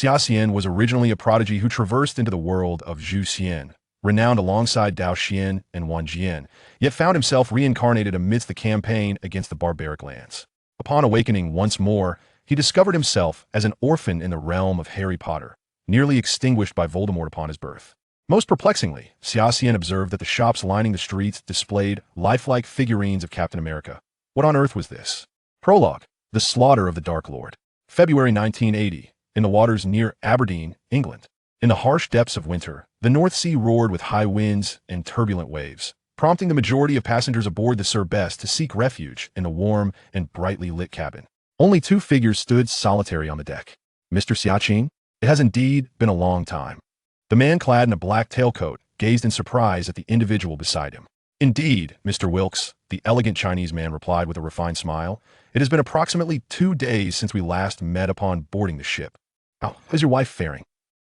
Xia Xian was originally a prodigy who traversed into the world of Zhu Xian, renowned alongside Dao Xuan Wan Jian, yet found himself reincarnated amidst the campaign against the barbaric lands. Upon awakening once more, he discovered himself as an orphan in the realm of Harry Potter, nearly extinguished by Voldemort upon his birth. Most perplexingly, Xia Xian observed that the shops lining the streets displayed lifelike figurines of Captain America. What on earth was this? Prologue: The Slaughter of the Dark Lord. February 1980, in the waters near Aberdeen, England. In the harsh depths of winter, the North Sea roared with high winds and turbulent waves, prompting the majority of passengers aboard the Strangest to seek refuge in the warm and brightly lit cabin. Only two figures stood solitary on the deck. Mr. Xia Xian? It has indeed been a long time. The man clad in a black tailcoat gazed in surprise at the individual beside him. Indeed, Mr. Wilkes, the elegant Chinese man replied with a refined smile. It has been approximately 2 days since we last met upon boarding the ship. How is your wife faring?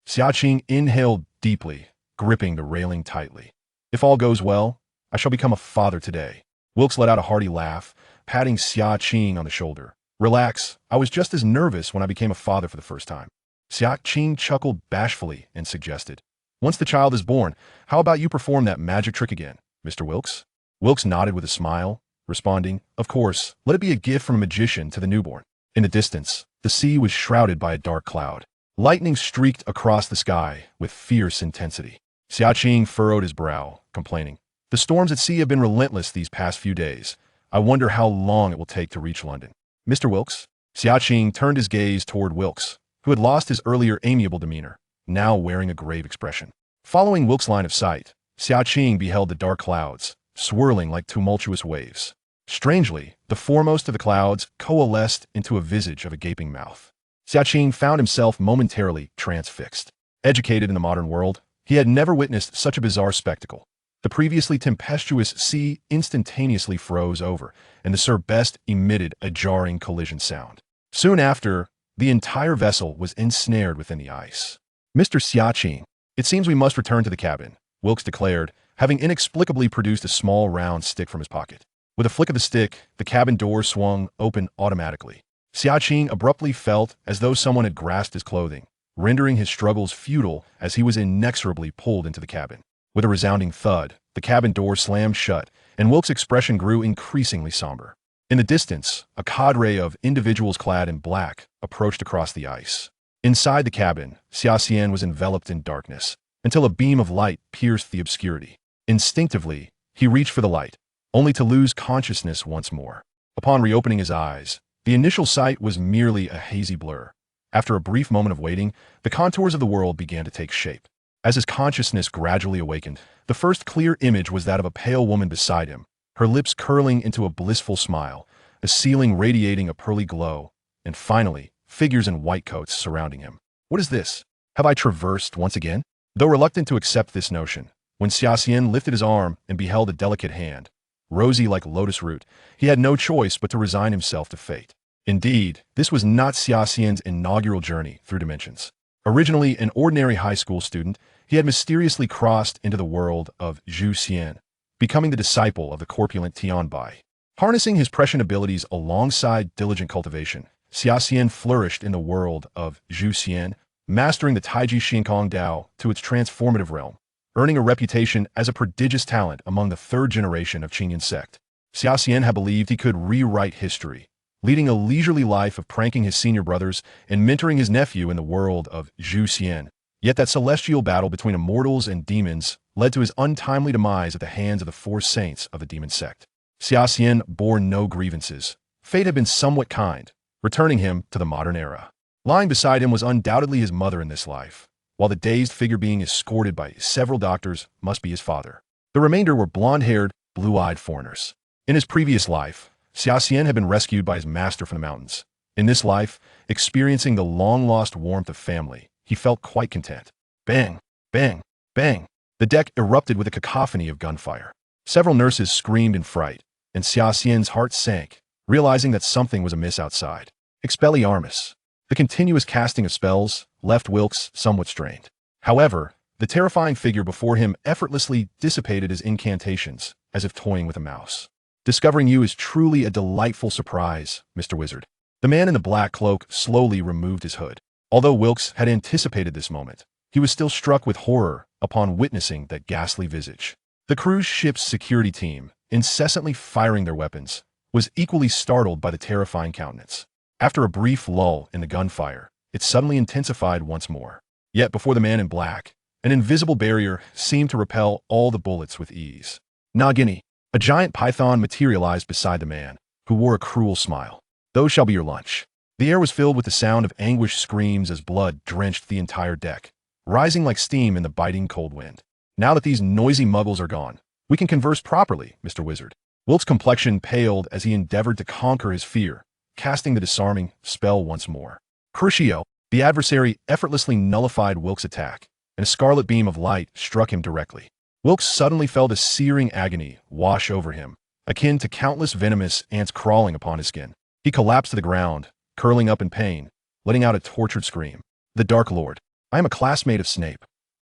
Xia Xian inhaled deeply, gripping the railing tightly. If all goes well, I shall become a father today. Wilkes let out a hearty laugh, patting Xia Xian on the shoulder. Relax, I was just as nervous when I became a father for the first time. Xia Xian chuckled bashfully and suggested, once the child is born, how about you perform that magic trick again, Mr. Wilkes? Wilkes nodded with a smile, responding, of course, let it be a gift from a magician to the newborn. In the distance, the sea was shrouded by a dark cloud. Lightning streaked across the sky with fierce intensity. Xia Xian furrowed his brow, complaining, the storms at sea have been relentless these past few days. I wonder how long it will take to reach London. Mr. Wilkes? Xia Xian turned his gaze toward Wilkes, who had lost his earlier amiable demeanor, now wearing a grave expression. Following Wilkes' line of sight, Xia Xian beheld the dark clouds, swirling like tumultuous waves. Strangely, the foremost of the clouds coalesced into a visage of a gaping mouth. Xia Xian found himself momentarily transfixed. Educated in the modern world, he had never witnessed such a bizarre spectacle. The previously tempestuous sea instantaneously froze over, and the Strangest emitted a jarring collision sound. Soon after, the entire vessel was ensnared within the ice. Mr. Xia Xian, it seems we must return to the cabin, Wilkes declared, having inexplicably produced a small round stick from his pocket. With a flick of the stick, the cabin door swung open automatically. Xia Xian abruptly felt as though someone had grasped his clothing, rendering his struggles futile as he was inexorably pulled into the cabin. With a resounding thud, the cabin door slammed shut, and Wilkes' expression grew increasingly somber. In the distance, a cadre of individuals clad in black approached across the ice. Inside the cabin, Xia Xian was enveloped in darkness, until a beam of light pierced the obscurity. Instinctively, he reached for the light, only to lose consciousness once more. Upon reopening his eyes, the initial sight was merely a hazy blur. After a brief moment of waiting, the contours of the world began to take shape. As his consciousness gradually awakened, the first clear image was that of a pale woman beside him, her lips curling into a blissful smile, the ceiling radiating a pearly glow, and finally, figures in white coats surrounding him. What is this? Have I traversed once again? Though reluctant to accept this notion, when Xia Xian lifted his arm and beheld a delicate hand, rosy like lotus root, he had no choice but to resign himself to fate. Indeed, this was not Xia Xian's inaugural journey through dimensions. Originally an ordinary high school student, he had mysteriously crossed into the world of Zhu Xian, becoming the disciple of the corpulent Tian Bai. Harnessing his prescient abilities alongside diligent cultivation, Xia Xian flourished in the world of Zhu Xian, mastering the Taiji Xinkong Dao to its transformative realm, earning a reputation as a prodigious talent among the third generation of Qingyan sect. Xia Xian had believed he could rewrite history, leading a leisurely life of pranking his senior brothers and mentoring his nephew in the world of Zhu Xian. Yet that celestial battle between immortals and demons led to his untimely demise at the hands of the 4 saints of the demon sect. Xia Xian bore no grievances. Fate had been somewhat kind, returning him to the modern era. Lying beside him was undoubtedly his mother in this life, while the dazed figure being escorted by several doctors must be his father. The remainder were blonde-haired, blue-eyed foreigners. In his previous life, Xia Xian had been rescued by his master from the mountains. In this life, experiencing the long-lost warmth of family, he felt quite content. Bang, bang, bang. The deck erupted with a cacophony of gunfire. Several nurses screamed in fright, and Xia Xian's heart sank, realizing that something was amiss outside. Expelliarmus. The continuous casting of spells left Wilkes somewhat strained. However, the terrifying figure before him effortlessly dissipated his incantations, as if toying with a mouse. Discovering you is truly a delightful surprise, Mr. Wizard. The man in the black cloak slowly removed his hood. Although Wilkes had anticipated this moment, he was still struck with horror upon witnessing that ghastly visage. The cruise ship's security team, incessantly firing their weapons, was equally startled by the terrifying countenance. After a brief lull in the gunfire, it suddenly intensified once more. Yet before the man in black, an invisible barrier seemed to repel all the bullets with ease. Nagini, a giant python materialized beside the man, who wore a cruel smile. Those shall be your lunch. The air was filled with the sound of anguished screams as blood drenched the entire deck, rising like steam in the biting cold wind. Now that these noisy muggles are gone, we can converse properly, Mr. Wizard. Wilkes' complexion paled as he endeavored to conquer his fear, casting the disarming spell once more. Crucio, the adversary effortlessly nullified Wilkes' attack, and a scarlet beam of light struck him directly. Wilkes suddenly felt a searing agony wash over him, akin to countless venomous ants crawling upon his skin. He collapsed to the ground, curling up in pain, letting out a tortured scream. The Dark Lord. I am a classmate of Snape.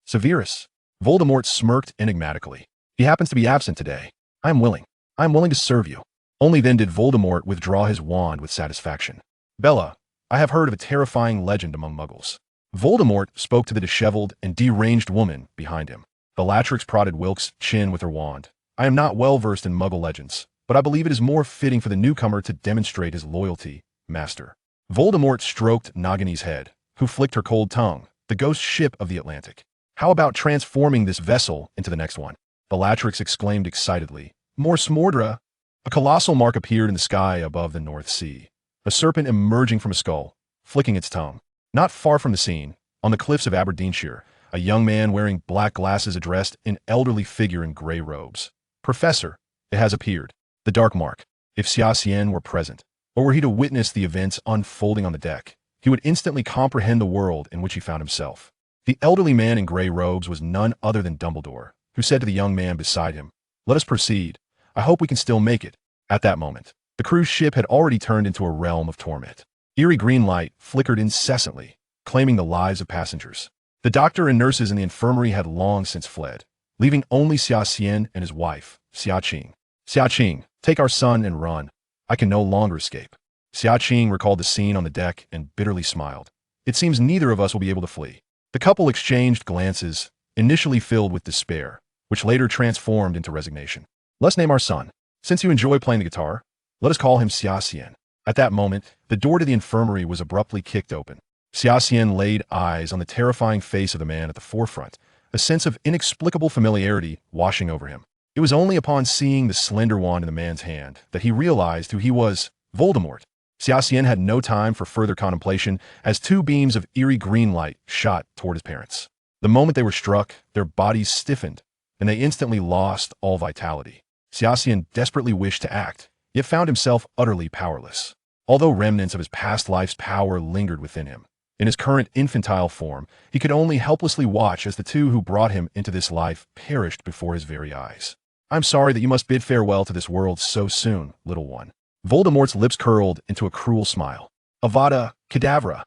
Severus. Voldemort smirked enigmatically. He happens to be absent today. I am willing to serve you. Only then did Voldemort withdraw his wand with satisfaction. Bella, I have heard of a terrifying legend among muggles. Voldemort spoke to the disheveled and deranged woman behind him. Bellatrix prodded Wilkes' chin with her wand. I am not well versed in muggle legends, but I believe it is more fitting for the newcomer to demonstrate his loyalty, master. Voldemort stroked Nagini's head, who flicked her cold tongue, the ghost ship of the Atlantic. How about transforming this vessel into the next one? Bellatrix exclaimed excitedly. More Smordra! A colossal mark appeared in the sky above the North Sea, a serpent emerging from a skull, flicking its tongue. Not far from the scene, on the cliffs of Aberdeenshire, a young man wearing black glasses addressed an elderly figure in gray robes. Professor, it has appeared. The Dark Mark. If Xia Xian were present, or were he to witness the events unfolding on the deck, he would instantly comprehend the world in which he found himself. The elderly man in gray robes was none other than Dumbledore, who said to the young man beside him, Let us proceed. I hope we can still make it. At that moment, the cruise ship had already turned into a realm of torment. Eerie green light flickered incessantly, claiming the lives of passengers. The doctor and nurses in the infirmary had long since fled, leaving only Xia Xian and his wife, Xia Qing. Xia Qing, take our son and run. I can no longer escape. Xia Qing recalled the scene on the deck and bitterly smiled. It seems neither of us will be able to flee. The couple exchanged glances, initially filled with despair, which later transformed into resignation. Let's name our son. Since you enjoy playing the guitar, let us call him Xia Xian. At that moment, the door to the infirmary was abruptly kicked open. Xia Xian laid eyes on the terrifying face of the man at the forefront, a sense of inexplicable familiarity washing over him. It was only upon seeing the slender wand in the man's hand that he realized who he was, Voldemort. Xia Xian had no time for further contemplation as two beams of eerie green light shot toward his parents. The moment they were struck, their bodies stiffened, and they instantly lost all vitality. Xia Xian desperately wished to act, yet found himself utterly powerless. Although remnants of his past life's power lingered within him, in his current infantile form, he could only helplessly watch as the two who brought him into this life perished before his very eyes. I'm sorry that you must bid farewell to this world so soon, little one. Voldemort's lips curled into a cruel smile. Avada Kedavra.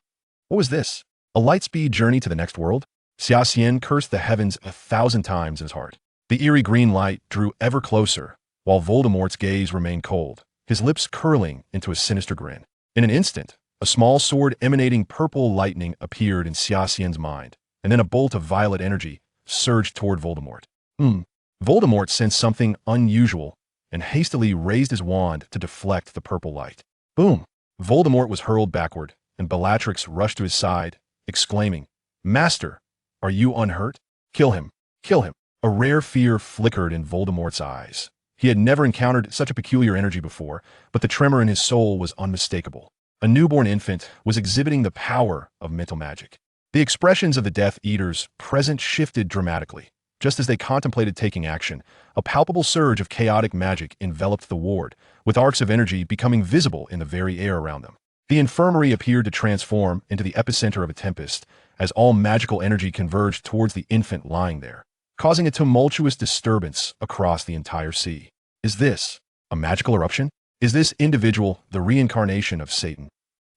What was this? A lightspeed journey to the next world? Xia Xian cursed the heavens 1,000 times in his heart. The eerie green light drew ever closer, while Voldemort's gaze remained cold, his lips curling into a sinister grin. In an instant, a small sword emanating purple lightning appeared in Xia Xian's mind, and then a bolt of violet energy surged toward Voldemort. Voldemort sensed something unusual and hastily raised his wand to deflect the purple light. Boom! Voldemort was hurled backward, and Bellatrix rushed to his side, exclaiming, Master, are you unhurt? Kill him! Kill him! A rare fear flickered in Voldemort's eyes. He had never encountered such a peculiar energy before, but the tremor in his soul was unmistakable. A newborn infant was exhibiting the power of mental magic. The expressions of the Death Eaters present shifted dramatically. Just as they contemplated taking action, a palpable surge of chaotic magic enveloped the ward, with arcs of energy becoming visible in the very air around them. The infirmary appeared to transform into the epicenter of a tempest, as all magical energy converged towards the infant lying there, causing a tumultuous disturbance across the entire sea. Is this a magical eruption? Is this individual the reincarnation of Satan?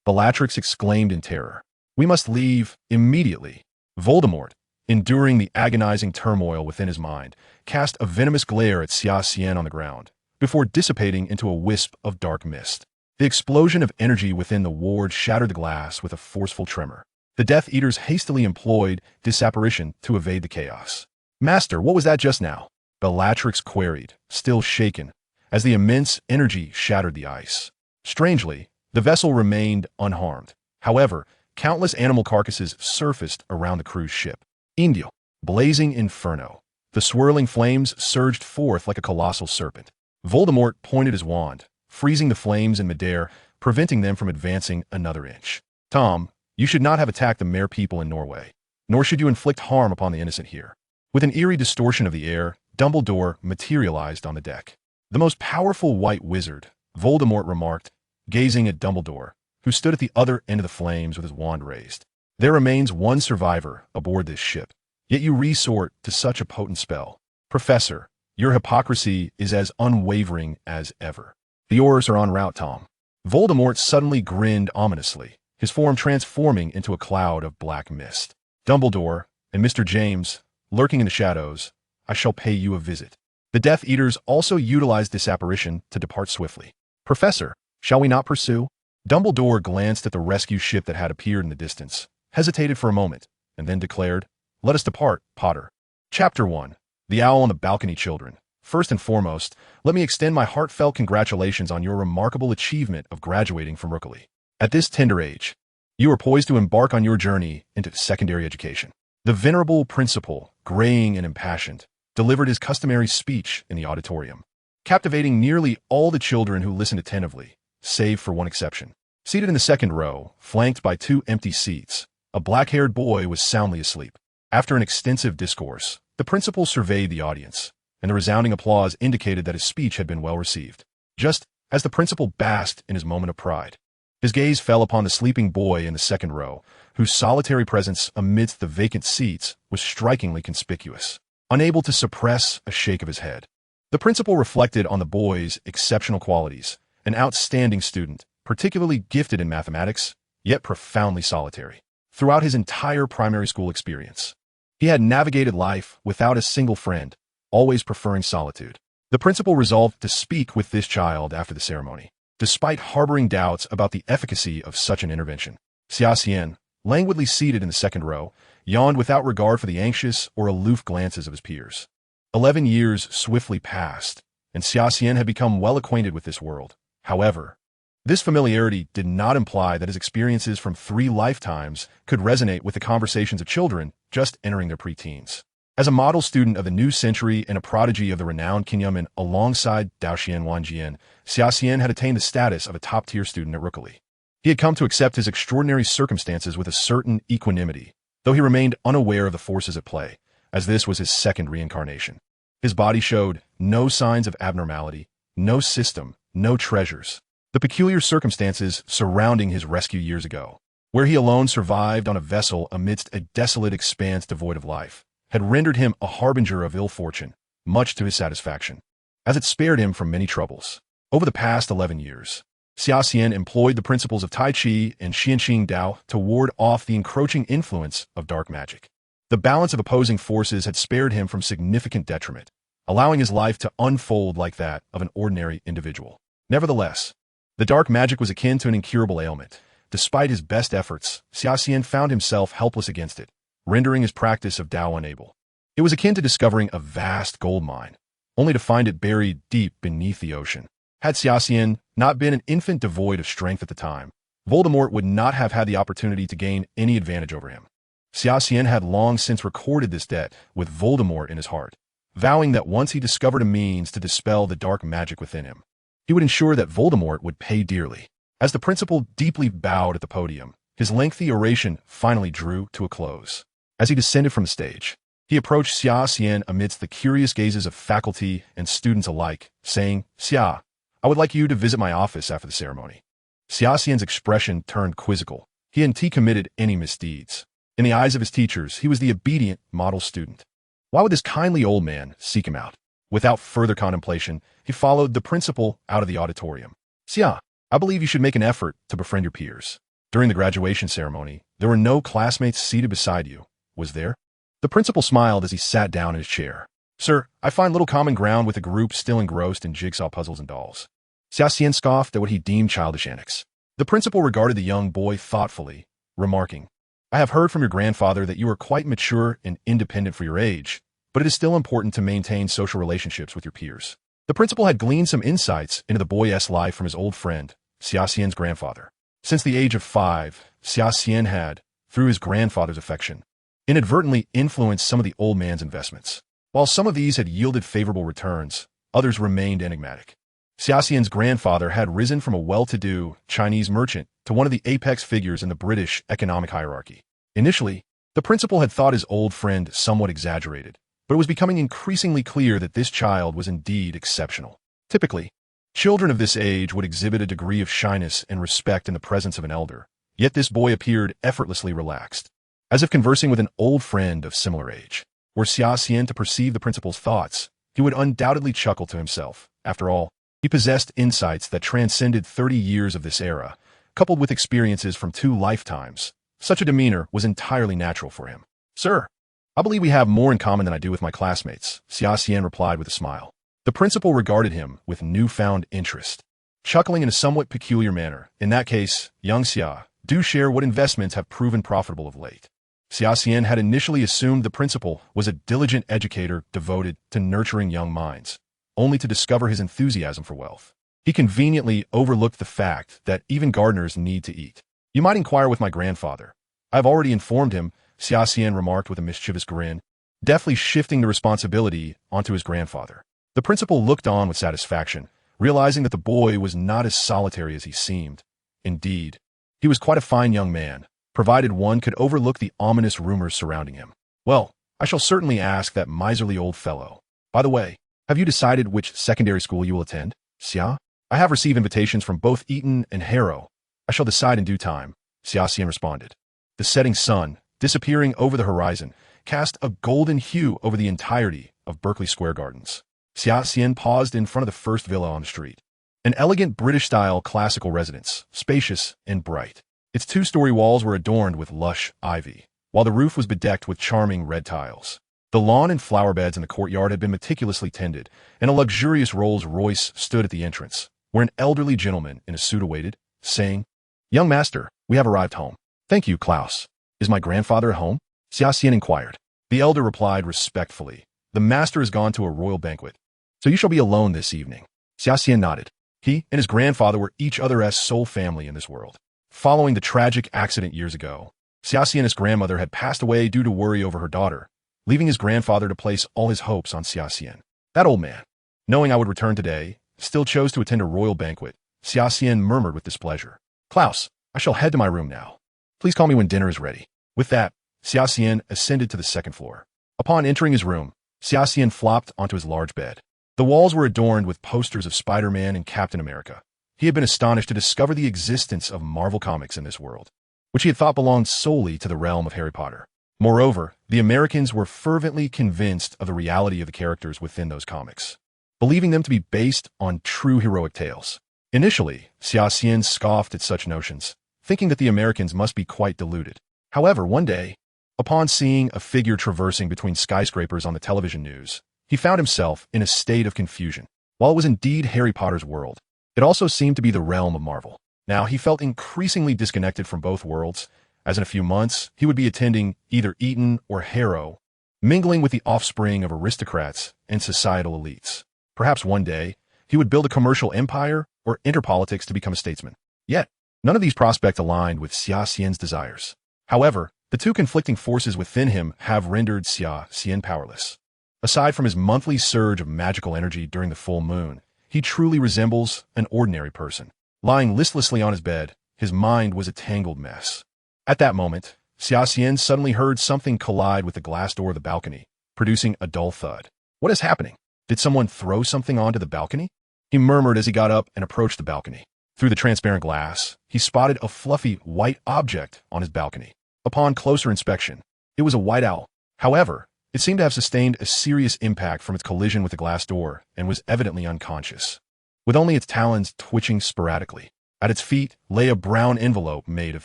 Bellatrix exclaimed in terror. We must leave immediately. Voldemort, enduring the agonizing turmoil within his mind, cast a venomous glare at Xia Xian on the ground, before dissipating into a wisp of dark mist. The explosion of energy within the ward shattered the glass with a forceful tremor. The Death Eaters hastily employed disapparition to evade the chaos. Master, what was that just now? Bellatrix queried, still shaken, as the immense energy shattered the ice. Strangely, the vessel remained unharmed. However, countless animal carcasses surfaced around the cruise ship. Indio, blazing inferno. The swirling flames surged forth like a colossal serpent. Voldemort pointed his wand, freezing the flames in midair, preventing them from advancing another inch. Tom, you should not have attacked the mere people in Norway, nor should you inflict harm upon the innocent here. With an eerie distortion of the air, Dumbledore materialized on the deck. The most powerful white wizard, Voldemort remarked, gazing at Dumbledore, who stood at the other end of the flames with his wand raised. There remains one survivor aboard this ship, yet you resort to such a potent spell. Professor, your hypocrisy is as unwavering as ever. The oars are en route, Tom. Voldemort suddenly grinned ominously, his form transforming into a cloud of black mist. Dumbledore and Mr. James, lurking in the shadows, I shall pay you a visit. The Death Eaters also utilized this apparition to depart swiftly. Professor, shall we not pursue? Dumbledore glanced at the rescue ship that had appeared in the distance, hesitated for a moment, and then declared, Let us depart, Potter. Chapter 1. The Owl on the Balcony Children. First and foremost, let me extend my heartfelt congratulations on your remarkable achievement of graduating from Rookley. At this tender age, you are poised to embark on your journey into secondary education. The venerable principal, graying and impassioned, delivered his customary speech in the auditorium, captivating nearly all the children who listened attentively, save for one exception. Seated in the second row, flanked by two empty seats, a black-haired boy was soundly asleep. After an extensive discourse, the principal surveyed the audience, and the resounding applause indicated that his speech had been well received. Just as the principal basked in his moment of pride, his gaze fell upon the sleeping boy in the second row, whose solitary presence amidst the vacant seats was strikingly conspicuous. Unable to suppress a shake of his head, the principal reflected on the boy's exceptional qualities, an outstanding student, particularly gifted in mathematics, yet profoundly solitary. Throughout his entire primary school experience, he had navigated life without a single friend, always preferring solitude. The principal resolved to speak with this child after the ceremony, despite harboring doubts about the efficacy of such an intervention. Xia Xian, languidly seated in the second row, yawned without regard for the anxious or aloof glances of his peers. 11 years swiftly passed, and Xia Xian had become well acquainted with this world. However, this familiarity did not imply that his experiences from 3 lifetimes could resonate with the conversations of children just entering their preteens. As a model student of the new century and a prodigy of the renowned Kinyamin alongside Dao Xuan Wan Jian, Xia Xian had attained the status of a top-tier student at Rookley. He had come to accept his extraordinary circumstances with a certain equanimity, though he remained unaware of the forces at play, as this was his second reincarnation. His body showed no signs of abnormality, no system, no treasures. The peculiar circumstances surrounding his rescue years ago, where he alone survived on a vessel amidst a desolate expanse devoid of life, had rendered him a harbinger of ill fortune, much to his satisfaction, as it spared him from many troubles. Over the past 11 years, Xia Xian employed the principles of Tai Chi and Xianxing Dao to ward off the encroaching influence of dark magic. The balance of opposing forces had spared him from significant detriment, allowing his life to unfold like that of an ordinary individual. Nevertheless, the dark magic was akin to an incurable ailment. Despite his best efforts, Xia Xian found himself helpless against it, rendering his practice of Dao unable. It was akin to discovering a vast gold mine, only to find it buried deep beneath the ocean. Had Xia Xian not been an infant devoid of strength at the time, Voldemort would not have had the opportunity to gain any advantage over him. Xia Xian had long since recorded this debt with Voldemort in his heart, vowing that once he discovered a means to dispel the dark magic within him, he would ensure that Voldemort would pay dearly. As the principal deeply bowed at the podium, his lengthy oration finally drew to a close. As he descended from the stage, he approached Xia Xian amidst the curious gazes of faculty and students alike, saying, Xia, I would like you to visit my office after the ceremony. Xia Xian's expression turned quizzical. He hadn't committed any misdeeds. In the eyes of his teachers, he was the obedient model student. Why would this kindly old man seek him out? Without further contemplation, he followed the principal out of the auditorium. Xia, I believe you should make an effort to befriend your peers. During the graduation ceremony, there were no classmates seated beside you, was there? The principal smiled as he sat down in his chair. Sir, I find little common ground with a group still engrossed in jigsaw puzzles and dolls. Xia Xian scoffed at what he deemed childish antics. The principal regarded the young boy thoughtfully, remarking, I have heard from your grandfather that you are quite mature and independent for your age, but it is still important to maintain social relationships with your peers. The principal had gleaned some insights into the boy's life from his old friend, Xia Xian's grandfather. Since the age of 5, Xia Xian had, through his grandfather's affection, inadvertently influenced some of the old man's investments. While some of these had yielded favorable returns, others remained enigmatic. Xia Xian's grandfather had risen from a well-to-do Chinese merchant to one of the apex figures in the British economic hierarchy. Initially, the principal had thought his old friend somewhat exaggerated, but it was becoming increasingly clear that this child was indeed exceptional. Typically, children of this age would exhibit a degree of shyness and respect in the presence of an elder, yet this boy appeared effortlessly relaxed, as if conversing with an old friend of similar age. Were Xia Xian to perceive the principal's thoughts, he would undoubtedly chuckle to himself. After all, he possessed insights that transcended 30 years of this era, coupled with experiences from 2 lifetimes. Such a demeanor was entirely natural for him. Sir, I believe we have more in common than I do with my classmates, Xia Xian replied with a smile. The principal regarded him with newfound interest, chuckling in a somewhat peculiar manner. In that case, young Xia, do share what investments have proven profitable of late. Xia Xian had initially assumed the principal was a diligent educator devoted to nurturing young minds, only to discover his enthusiasm for wealth. He conveniently overlooked the fact that even gardeners need to eat. You might inquire with my grandfather. I have already informed him, Xia Xian remarked with a mischievous grin, deftly shifting the responsibility onto his grandfather. The principal looked on with satisfaction, realizing that the boy was not as solitary as he seemed. Indeed, he was quite a fine young man, provided one could overlook the ominous rumors surrounding him. Well, I shall certainly ask that miserly old fellow. By the way, have you decided which secondary school you will attend, Xia? I have received invitations from both Eton and Harrow. I shall decide in due time, Xia Xian responded. The setting sun, disappearing over the horizon, cast a golden hue over the entirety of Berkeley Square Gardens. Xia Xian paused in front of the first villa on the street. An elegant British-style classical residence, spacious and bright. Its 2-story walls were adorned with lush ivy, while the roof was bedecked with charming red tiles. The lawn and flower beds in the courtyard had been meticulously tended, and a luxurious Rolls-Royce stood at the entrance, where an elderly gentleman in a suit awaited, saying, "Young master, we have arrived home." "Thank you, Klaus. Is my grandfather at home?" Xia Xian inquired. The elder replied respectfully, "The master has gone to a royal banquet, so you shall be alone this evening." Xia Xian nodded. He and his grandfather were each other's sole family in this world. Following the tragic accident years ago, Xia Xian's grandmother had passed away due to worry over her daughter, leaving his grandfather to place all his hopes on Xia Xian. That old man, knowing I would return today, still chose to attend a royal banquet, Xia Xian murmured with displeasure. "Klaus, I shall head to my room now. Please call me when dinner is ready." With that, Xia Xian ascended to the 2nd floor. Upon entering his room, Xia Xian flopped onto his large bed. The walls were adorned with posters of Spider-Man and Captain America. He had been astonished to discover the existence of Marvel comics in this world, which he had thought belonged solely to the realm of Harry Potter. Moreover, the Americans were fervently convinced of the reality of the characters within those comics, believing them to be based on true heroic tales. Initially, Xia Xian scoffed at such notions, thinking that the Americans must be quite deluded. However, one day, upon seeing a figure traversing between skyscrapers on the television news, he found himself in a state of confusion. While it was indeed Harry Potter's world, it also seemed to be the realm of Marvel. Now, he felt increasingly disconnected from both worlds, as in a few months, he would be attending either Eton or Harrow, mingling with the offspring of aristocrats and societal elites. Perhaps one day, he would build a commercial empire or enter politics to become a statesman. Yet, none of these prospects aligned with Xia Xian's desires. However, the 2 conflicting forces within him have rendered Xia Xian powerless. Aside from his monthly surge of magical energy during the full moon, he truly resembles an ordinary person. Lying listlessly on his bed, his mind was a tangled mess. At that moment, Xia Xian suddenly heard something collide with the glass door of the balcony, producing a dull thud. "What is happening? Did someone throw something onto the balcony?" He murmured as he got up and approached the balcony. Through the transparent glass, he spotted a fluffy white object on his balcony. Upon closer inspection, it was a white owl. However, it seemed to have sustained a serious impact from its collision with the glass door and was evidently unconscious, with only its talons twitching sporadically. At its feet lay a brown envelope made of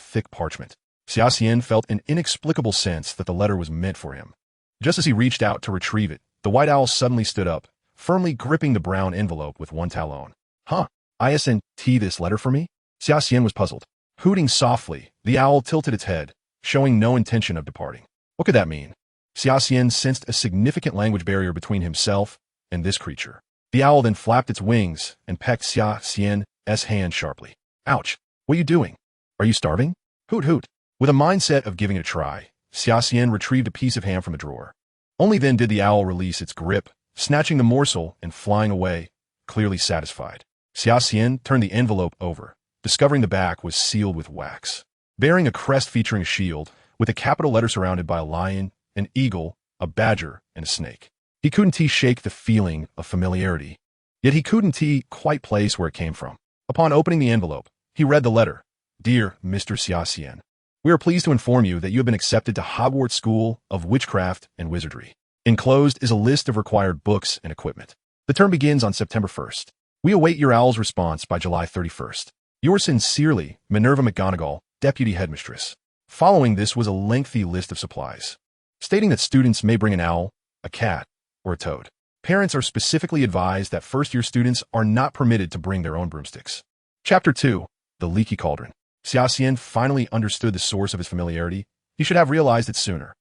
thick parchment. Xia Xian felt an inexplicable sense that the letter was meant for him. Just as he reached out to retrieve it, the white owl suddenly stood up, firmly gripping the brown envelope with one talon. "Huh? ISNT this letter for me?" Xia Xian was puzzled. Hooting softly, the owl tilted its head, showing no intention of departing. What could that mean? Xia Xian sensed a significant language barrier between himself and this creature. The owl then flapped its wings and pecked Xia Xian's hand sharply. Ouch! What are you doing? Are you starving? Hoot hoot. With a mindset of giving it a try, Xia Xian retrieved a piece of ham from a drawer. Only then did the owl release its grip, snatching the morsel and flying away, clearly satisfied. Xia Xian turned the envelope over, discovering the back was sealed with wax. Bearing a crest featuring a shield, with a capital letter surrounded by a lion, an eagle, a badger, and a snake. He couldn't shake the feeling of familiarity, yet he couldn't quite place where it came from. Upon opening the envelope, he read the letter. Dear Mr. Xia Xian, we are pleased to inform you that you have been accepted to Hogwarts School of Witchcraft and Wizardry. Enclosed is a list of required books and equipment. The term begins on September 1st. We await your owl's response by July 31st. Yours sincerely, Minerva McGonagall, Deputy Headmistress. Following this was a lengthy list of supplies, stating that students may bring an owl, a cat, or a toad. Parents are specifically advised that first-year students are not permitted to bring their own broomsticks. Chapter 2. The Leaky Cauldron. Xia Xian finally understood the source of his familiarity. He should have realized it sooner.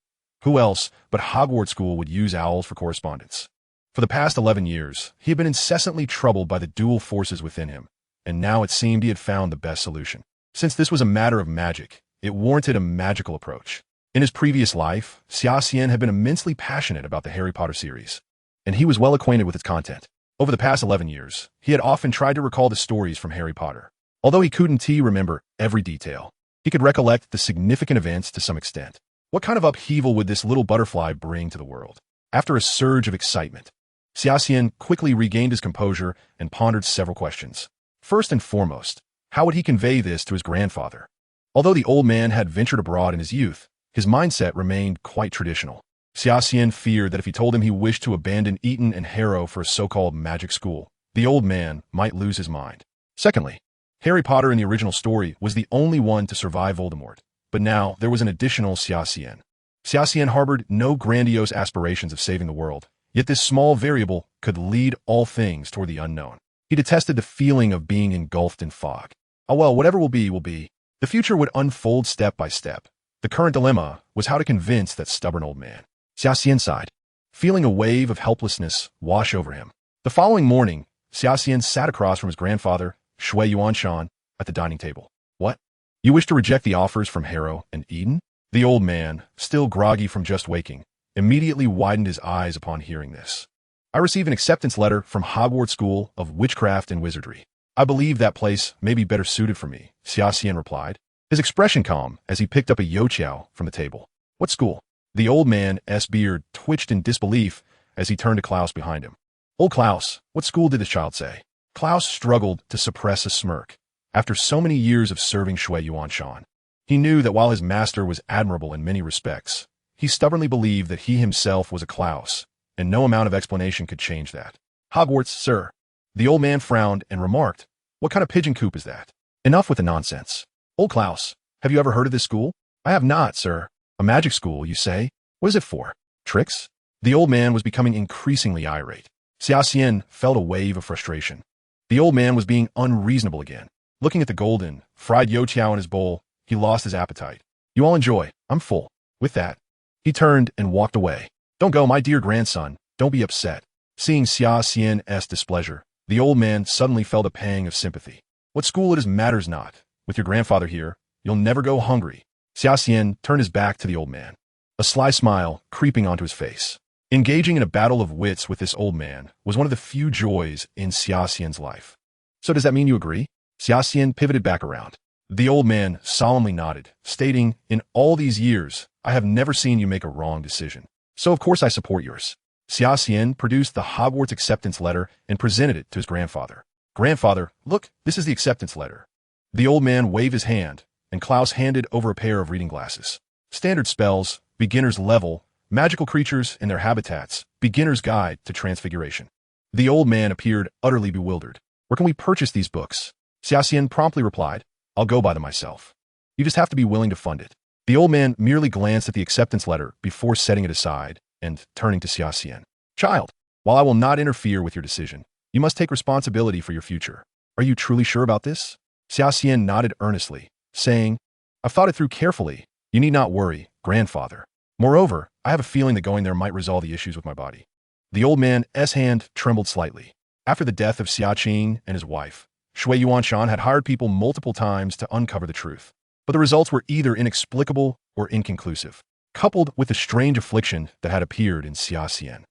Who else but Hogwarts School would use owls for correspondence? For the past 11 years, he had been incessantly troubled by the dual forces within him, and now it seemed he had found the best solution. Since this was a matter of magic, it warranted a magical approach. In his previous life, Xia Xian had been immensely passionate about the Harry Potter series, and he was well acquainted with its content. Over the past 11 years, he had often tried to recall the stories from Harry Potter. Although he couldn't remember every detail, he could recollect the significant events to some extent. What kind of upheaval would this little butterfly bring to the world? After a surge of excitement, Xia Xian quickly regained his composure and pondered several questions. First and foremost, how would he convey this to his grandfather? Although the old man had ventured abroad in his youth, his mindset remained quite traditional. Xia Xian feared that if he told him he wished to abandon Eton and Harrow for a so-called magic school, the old man might lose his mind. Secondly, Harry Potter in the original story was the only one to survive Voldemort, but now there was an additional Xia Xian. Xia Xian harbored no grandiose aspirations of saving the world, yet this small variable could lead all things toward the unknown. He detested the feeling of being engulfed in fog. Oh well, whatever will be, will be. The future would unfold step by step. The current dilemma was how to convince that stubborn old man. Xia Xian sighed, feeling a wave of helplessness wash over him. The following morning, Xia Xian sat across from his grandfather, Shui Yuanshan, at the dining table. What? You wish to reject the offers from Harrow and Eden? The old man, still groggy from just waking, immediately widened his eyes upon hearing this. I received an acceptance letter from Hogwarts School of Witchcraft and Wizardry. I believe that place may be better suited for me, Xia Xian replied, his expression calm as he picked up a youtiao from the table. What school? The old man's beard twitched in disbelief as he turned to Klaus behind him. Old Klaus, what school did this child say? Klaus struggled to suppress a smirk. After so many years of serving Shui Yuanshan, he knew that while his master was admirable in many respects, he stubbornly believed that he himself was a Klaus, and no amount of explanation could change that. Hogwarts, sir. The old man frowned and remarked, what kind of pigeon coop is that? Enough with the nonsense. Old Klaus, have you ever heard of this school? I have not, sir. A magic school, you say? What is it for? Tricks? The old man was becoming increasingly irate. Xia Xian felt a wave of frustration. The old man was being unreasonable again. Looking at the golden, fried youtiao in his bowl, he lost his appetite. You all enjoy. I'm full. With that, he turned and walked away. Don't go, my dear grandson. Don't be upset. Seeing Xia Xian's displeasure, the old man suddenly felt a pang of sympathy. What school it is matters not. With your grandfather here, you'll never go hungry. Xia Xian turned his back to the old man, a sly smile creeping onto his face. Engaging in a battle of wits with this old man was one of the few joys in Xia Xian's life. So does that mean you agree? Xia Xian pivoted back around. The old man solemnly nodded, stating, in all these years, I have never seen you make a wrong decision. So of course I support yours. Xia Xian produced the Hogwarts acceptance letter and presented it to his grandfather. Grandfather, look, this is the acceptance letter. The old man waved his hand, and Klaus handed over a pair of reading glasses. Standard spells, beginner's level, magical creatures and their habitats, beginner's guide to transfiguration. The old man appeared utterly bewildered. Where can we purchase these books? Xia Xian promptly replied, I'll go buy them myself. You just have to be willing to fund it. The old man merely glanced at the acceptance letter before setting it aside and turning to Xia Xian. Child, while I will not interfere with your decision, you must take responsibility for your future. Are you truly sure about this? Xia Xian nodded earnestly, saying, I've thought it through carefully. You need not worry, grandfather. Moreover, I have a feeling that going there might resolve the issues with my body. The old man's hand trembled slightly. After the death of Xia Xian and his wife, Xia Xian had hired people multiple times to uncover the truth. But the results were either inexplicable or inconclusive, coupled with the strange affliction that had appeared in Xia Xian.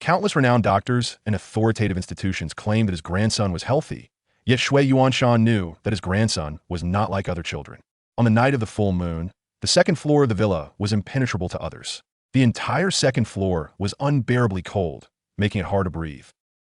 Countless renowned doctors and authoritative institutions claimed that his grandson was healthy, yet Xia Xian knew that his grandson was not like other children. On the night of the full moon, the second floor of the villa was impenetrable to others. The entire second floor was unbearably cold, making it hard to breathe.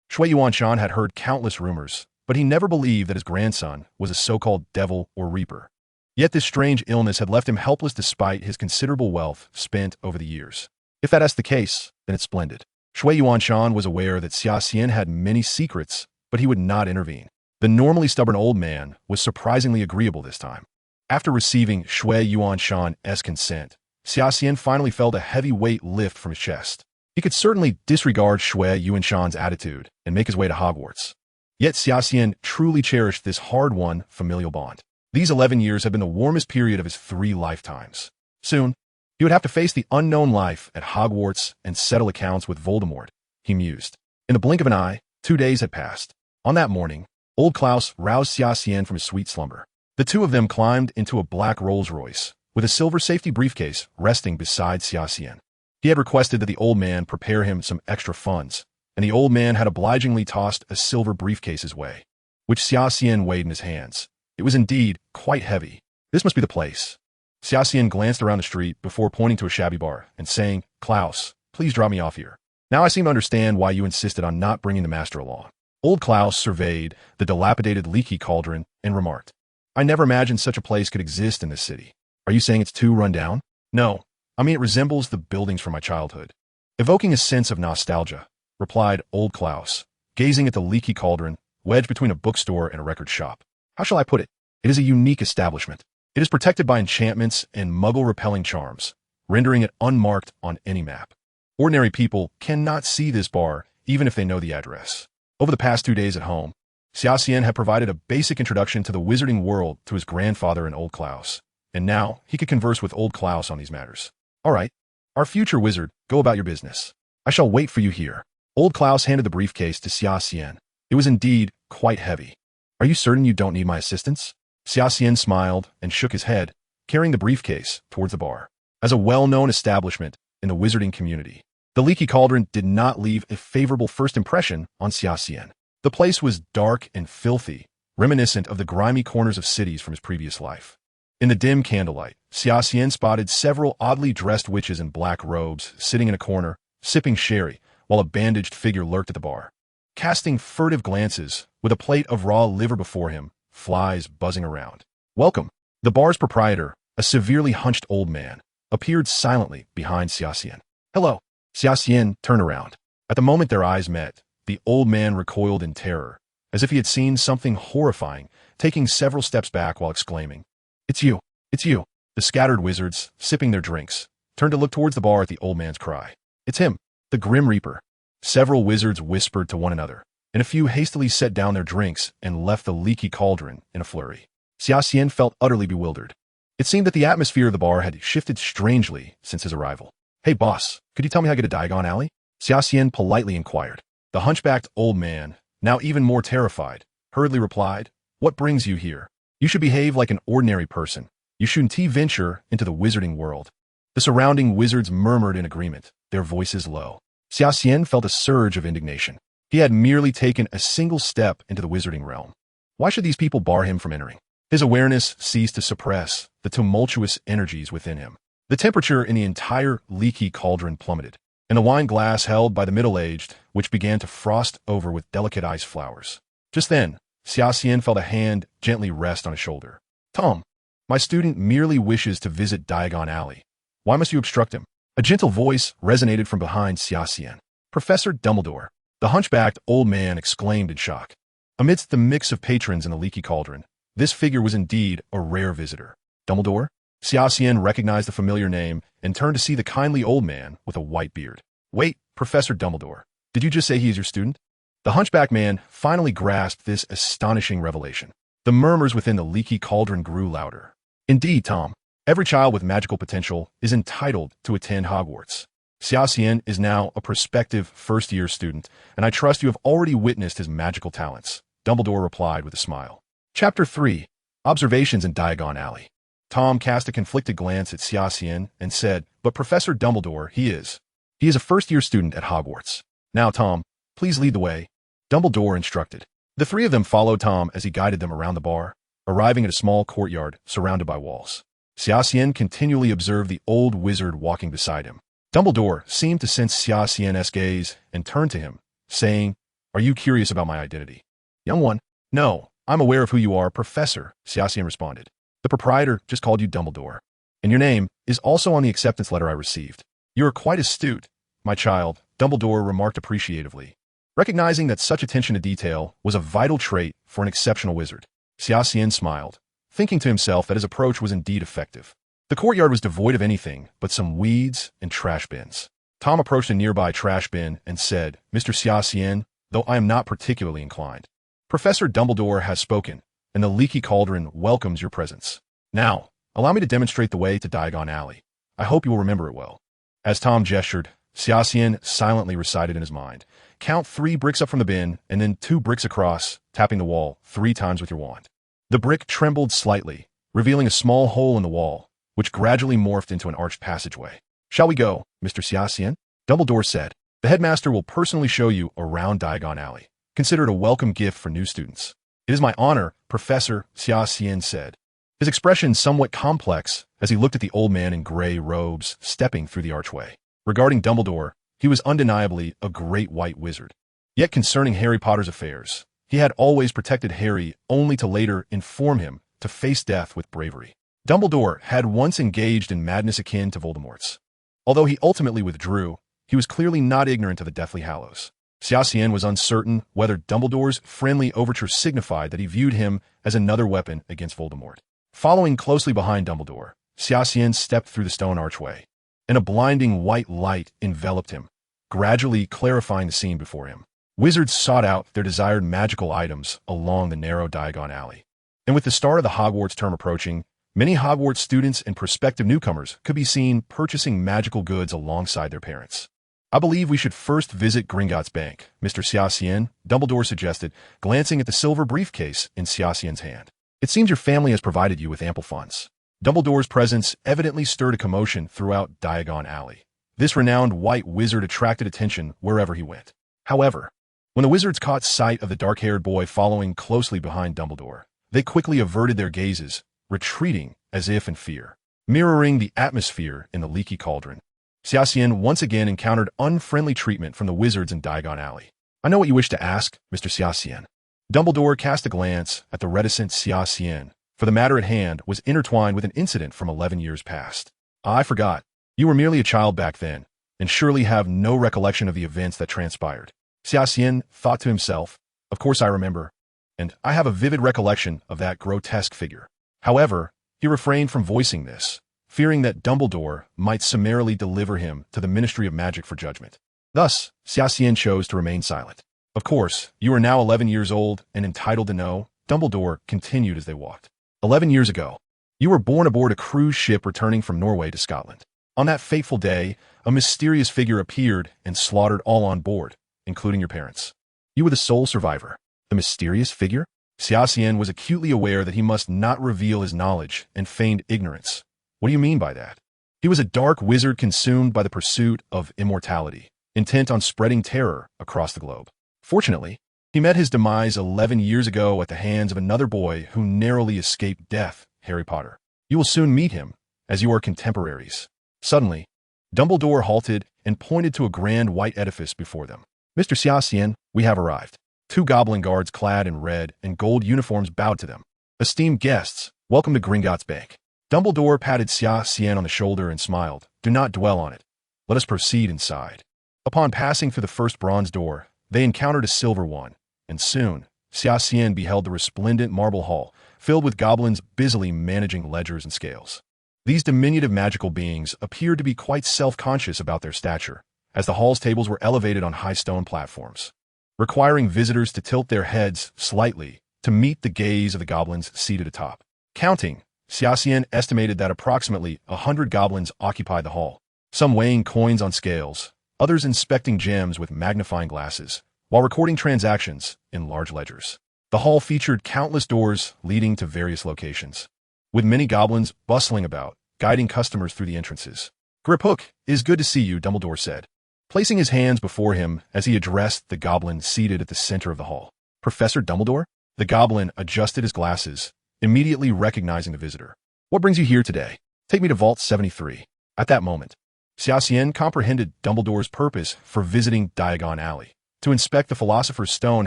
Xia Xian had heard countless rumors, but he never believed that his grandson was a so-called devil or reaper. Yet this strange illness had left him helpless despite his considerable wealth spent over the years. If that's the case, then it's splendid. Xia Xian was aware that Xia Xian had many secrets, but he would not intervene. The normally stubborn old man was surprisingly agreeable this time. After receiving Xia Xian's consent, Xia Xian finally felt a heavy weight lift from his chest. He could certainly disregard Xia Xian's attitude and make his way to Hogwarts. Yet Xia Xian truly cherished this hard-won familial bond. These 11 years had been the warmest period of his 3 lifetimes. Soon, he would have to face the unknown life at Hogwarts and settle accounts with Voldemort, he mused. In the blink of an eye, 2 days had passed. On that morning, old Klaus roused Xia Xian from his sweet slumber. The two of them climbed into a black Rolls-Royce, with a silver safety briefcase resting beside Xia Xian. He had requested that the old man prepare him some extra funds, and the old man had obligingly tossed a silver briefcase his way, which Xia Xian weighed in his hands. It was indeed quite heavy. This must be the place. Xia Xian glanced around the street before pointing to a shabby bar and saying, "Klaus, please drop me off here. Now I seem to understand why you insisted on not bringing the master along." Old Klaus surveyed the dilapidated leaky cauldron and remarked, "I never imagined such a place could exist in this city. Are you saying it's too run down?" "No, I mean it resembles the buildings from my childhood." Evoking a sense of nostalgia, replied old Klaus, gazing at the leaky cauldron wedged between a bookstore and a record shop. "How shall I put it? It is a unique establishment. It is protected by enchantments and muggle-repelling charms, rendering it unmarked on any map. Ordinary people cannot see this bar even if they know the address." Over the past 2 days at home, Xia Xian had provided a basic introduction to the Wizarding World to his grandfather and old Klaus, and now he could converse with old Klaus on these matters. "All right, our future wizard, go about your business. I shall wait for you here." Old Klaus handed the briefcase to Xia Xian. It was indeed quite heavy. "Are you certain you don't need my assistance?" Xia Xian smiled and shook his head, carrying the briefcase towards the bar. As a well-known establishment in the wizarding community, the leaky cauldron did not leave a favorable first impression on Xia Xian. The place was dark and filthy, reminiscent of the grimy corners of cities from his previous life. In the dim candlelight, Xia Xian spotted several oddly dressed witches in black robes sitting in a corner, sipping sherry, while a bandaged figure lurked at the bar. Casting furtive glances, with a plate of raw liver before him, flies buzzing around. "Welcome." The bar's proprietor, a severely hunched old man, appeared silently behind Xia Xian. "Hello." Xia Xian turned around. At the moment their eyes met, the old man recoiled in terror, as if he had seen something horrifying, taking several steps back while exclaiming, "It's you! It's you!" The scattered wizards, sipping their drinks, turned to look towards the bar at the old man's cry. "It's him, the Grim Reaper." Several wizards whispered to one another, and a few hastily set down their drinks and left the leaky cauldron in a flurry. Xia Xian felt utterly bewildered. It seemed that the atmosphere of the bar had shifted strangely since his arrival. "Hey boss, could you tell me how to get to Diagon Alley?" Xia Xian politely inquired. The hunchbacked old man, now even more terrified, hurriedly replied, "What brings you here? You should behave like an ordinary person. You shouldn't venture into the wizarding world." The surrounding wizards murmured in agreement, their voices low. Xia Xian felt a surge of indignation. He had merely taken a single step into the wizarding realm. Why should these people bar him from entering? His awareness ceased to suppress the tumultuous energies within him. The temperature in the entire leaky cauldron plummeted, and the wine glass held by the middle-aged, which began to frost over with delicate ice flowers. Just then, Xia Xian felt a hand gently rest on his shoulder. "Tom, my student merely wishes to visit Diagon Alley. Why must you obstruct him?" A gentle voice resonated from behind Xia Xian. "Professor Dumbledore." The hunchbacked old man exclaimed in shock. Amidst the mix of patrons in the leaky cauldron, this figure was indeed a rare visitor. "Dumbledore?" Xia Xian recognized the familiar name and turned to see the kindly old man with a white beard. "Wait, Professor Dumbledore, did you just say he is your student?" The hunchback man finally grasped this astonishing revelation. The murmurs within the leaky cauldron grew louder. "Indeed, Tom. Every child with magical potential is entitled to attend Hogwarts. Xia Xian is now a prospective first-year student, and I trust you have already witnessed his magical talents, Dumbledore replied with a smile. Chapter 3. Observations in Diagon Alley. Tom cast a conflicted glance at Xia Xian and said, "But Professor Dumbledore, he is a first-year student at Hogwarts. Now, Tom, please lead the way," Dumbledore instructed. The three of them followed Tom as he guided them around the bar, arriving at a small courtyard surrounded by walls. Xia Xian continually observed the old wizard walking beside him. Dumbledore seemed to sense Xia Xian's gaze and turned to him, saying, "Are you curious about my identity?" "Young one, no, I'm aware of who you are, Professor," Xia Xian responded. "The proprietor just called you Dumbledore, and your name is also on the acceptance letter I received. You are quite astute, my child," Dumbledore remarked appreciatively, recognizing that such attention to detail was a vital trait for an exceptional wizard. Xia Xian smiled, thinking to himself that his approach was indeed effective. The courtyard was devoid of anything but some weeds and trash bins. Tom approached a nearby trash bin and said, "Mr. Xia Xian, though I am not particularly inclined, Professor Dumbledore has spoken, and the leaky cauldron welcomes your presence. Now, allow me to demonstrate the way to Diagon Alley. I hope you will remember it well." As Tom gestured, Xia Xian silently recited in his mind, "Count 3 bricks up from the bin, and then 2 bricks across, tapping the wall 3 times with your wand." The brick trembled slightly, revealing a small hole in the wall, which gradually morphed into an arched passageway. "Shall we go, Mr. Xia Xian?" Dumbledore said. "The headmaster will personally show you around Diagon Alley. Consider it a welcome gift for new students." "It is my honor," Professor Xia Xian said, his expression somewhat complex as he looked at the old man in gray robes stepping through the archway. Regarding Dumbledore, he was undeniably a great white wizard. Yet concerning Harry Potter's affairs, he had always protected Harry only to later inform him to face death with bravery. Dumbledore had once engaged in madness akin to Voldemort's. Although he ultimately withdrew, he was clearly not ignorant of the Deathly Hallows. Xia Xian was uncertain whether Dumbledore's friendly overture signified that he viewed him as another weapon against Voldemort. Following closely behind Dumbledore, Xia Xian stepped through the stone archway, and a blinding white light enveloped him, gradually clarifying the scene before him. Wizards sought out their desired magical items along the narrow Diagon Alley. And with the start of the Hogwarts term approaching, many Hogwarts students and prospective newcomers could be seen purchasing magical goods alongside their parents. "I believe we should first visit Gringotts Bank, Mr. Xia Xian," Dumbledore suggested, glancing at the silver briefcase in Xia Xian's hand. "It seems your family has provided you with ample funds." Dumbledore's presence evidently stirred a commotion throughout Diagon Alley. This renowned white wizard attracted attention wherever he went. However, when the wizards caught sight of the dark-haired boy following closely behind Dumbledore, they quickly averted their gazes, retreating as if in fear, mirroring the atmosphere in the leaky cauldron. Xia Xian once again encountered unfriendly treatment from the wizards in Diagon Alley. "I know what you wish to ask, Mr. Xia Xian." Dumbledore cast a glance at the reticent Xia Xian, for the matter at hand was intertwined with an incident from 11 years past. "I forgot. You were merely a child back then, and surely have no recollection of the events that transpired." Xia Xian thought to himself, "Of course I remember, and I have a vivid recollection of that grotesque figure." However, he refrained from voicing this, fearing that Dumbledore might summarily deliver him to the Ministry of Magic for judgment. Thus, Xia Xian chose to remain silent. "Of course, you are now 11 years old and entitled to know," Dumbledore continued as they walked. 11 years ago, you were born aboard a cruise ship returning from Norway to Scotland. On that fateful day, a mysterious figure appeared and slaughtered all on board, including your parents. You were the sole survivor. The mysterious figure? Xia Xian was acutely aware that he must not reveal his knowledge and feigned ignorance. "What do you mean by that?" He was a dark wizard consumed by the pursuit of immortality, intent on spreading terror across the globe. Fortunately, he met his demise 11 years ago at the hands of another boy who narrowly escaped death, Harry Potter. You will soon meet him, as you are contemporaries. Suddenly, Dumbledore halted and pointed to a grand white edifice before them. "Mr. Xia Xian, we have arrived." 2 goblin guards clad in red and gold uniforms bowed to them. "Esteemed guests, welcome to Gringotts Bank." Dumbledore patted Xia Xian on the shoulder and smiled. "Do not dwell on it. Let us proceed inside." Upon passing through the first bronze door, they encountered a silver one, and soon, Xia Xian beheld the resplendent marble hall, filled with goblins busily managing ledgers and scales. These diminutive magical beings appeared to be quite self-conscious about their stature, as the hall's tables were elevated on high stone platforms, requiring visitors to tilt their heads slightly to meet the gaze of the goblins seated atop. Counting, Xia Xian estimated that approximately 100 goblins occupied the hall, some weighing coins on scales, others inspecting gems with magnifying glasses, while recording transactions in large ledgers. The hall featured countless doors leading to various locations, with many goblins bustling about, guiding customers through the entrances. Griphook, "Is good to see you," Dumbledore said, placing his hands before him as he addressed the goblin seated at the center of the hall. "Professor Dumbledore?" The goblin adjusted his glasses, immediately recognizing the visitor. "What brings you here today?" "Take me to Vault 73. At that moment, Xia Xian comprehended Dumbledore's purpose for visiting Diagon Alley, to inspect the Philosopher's Stone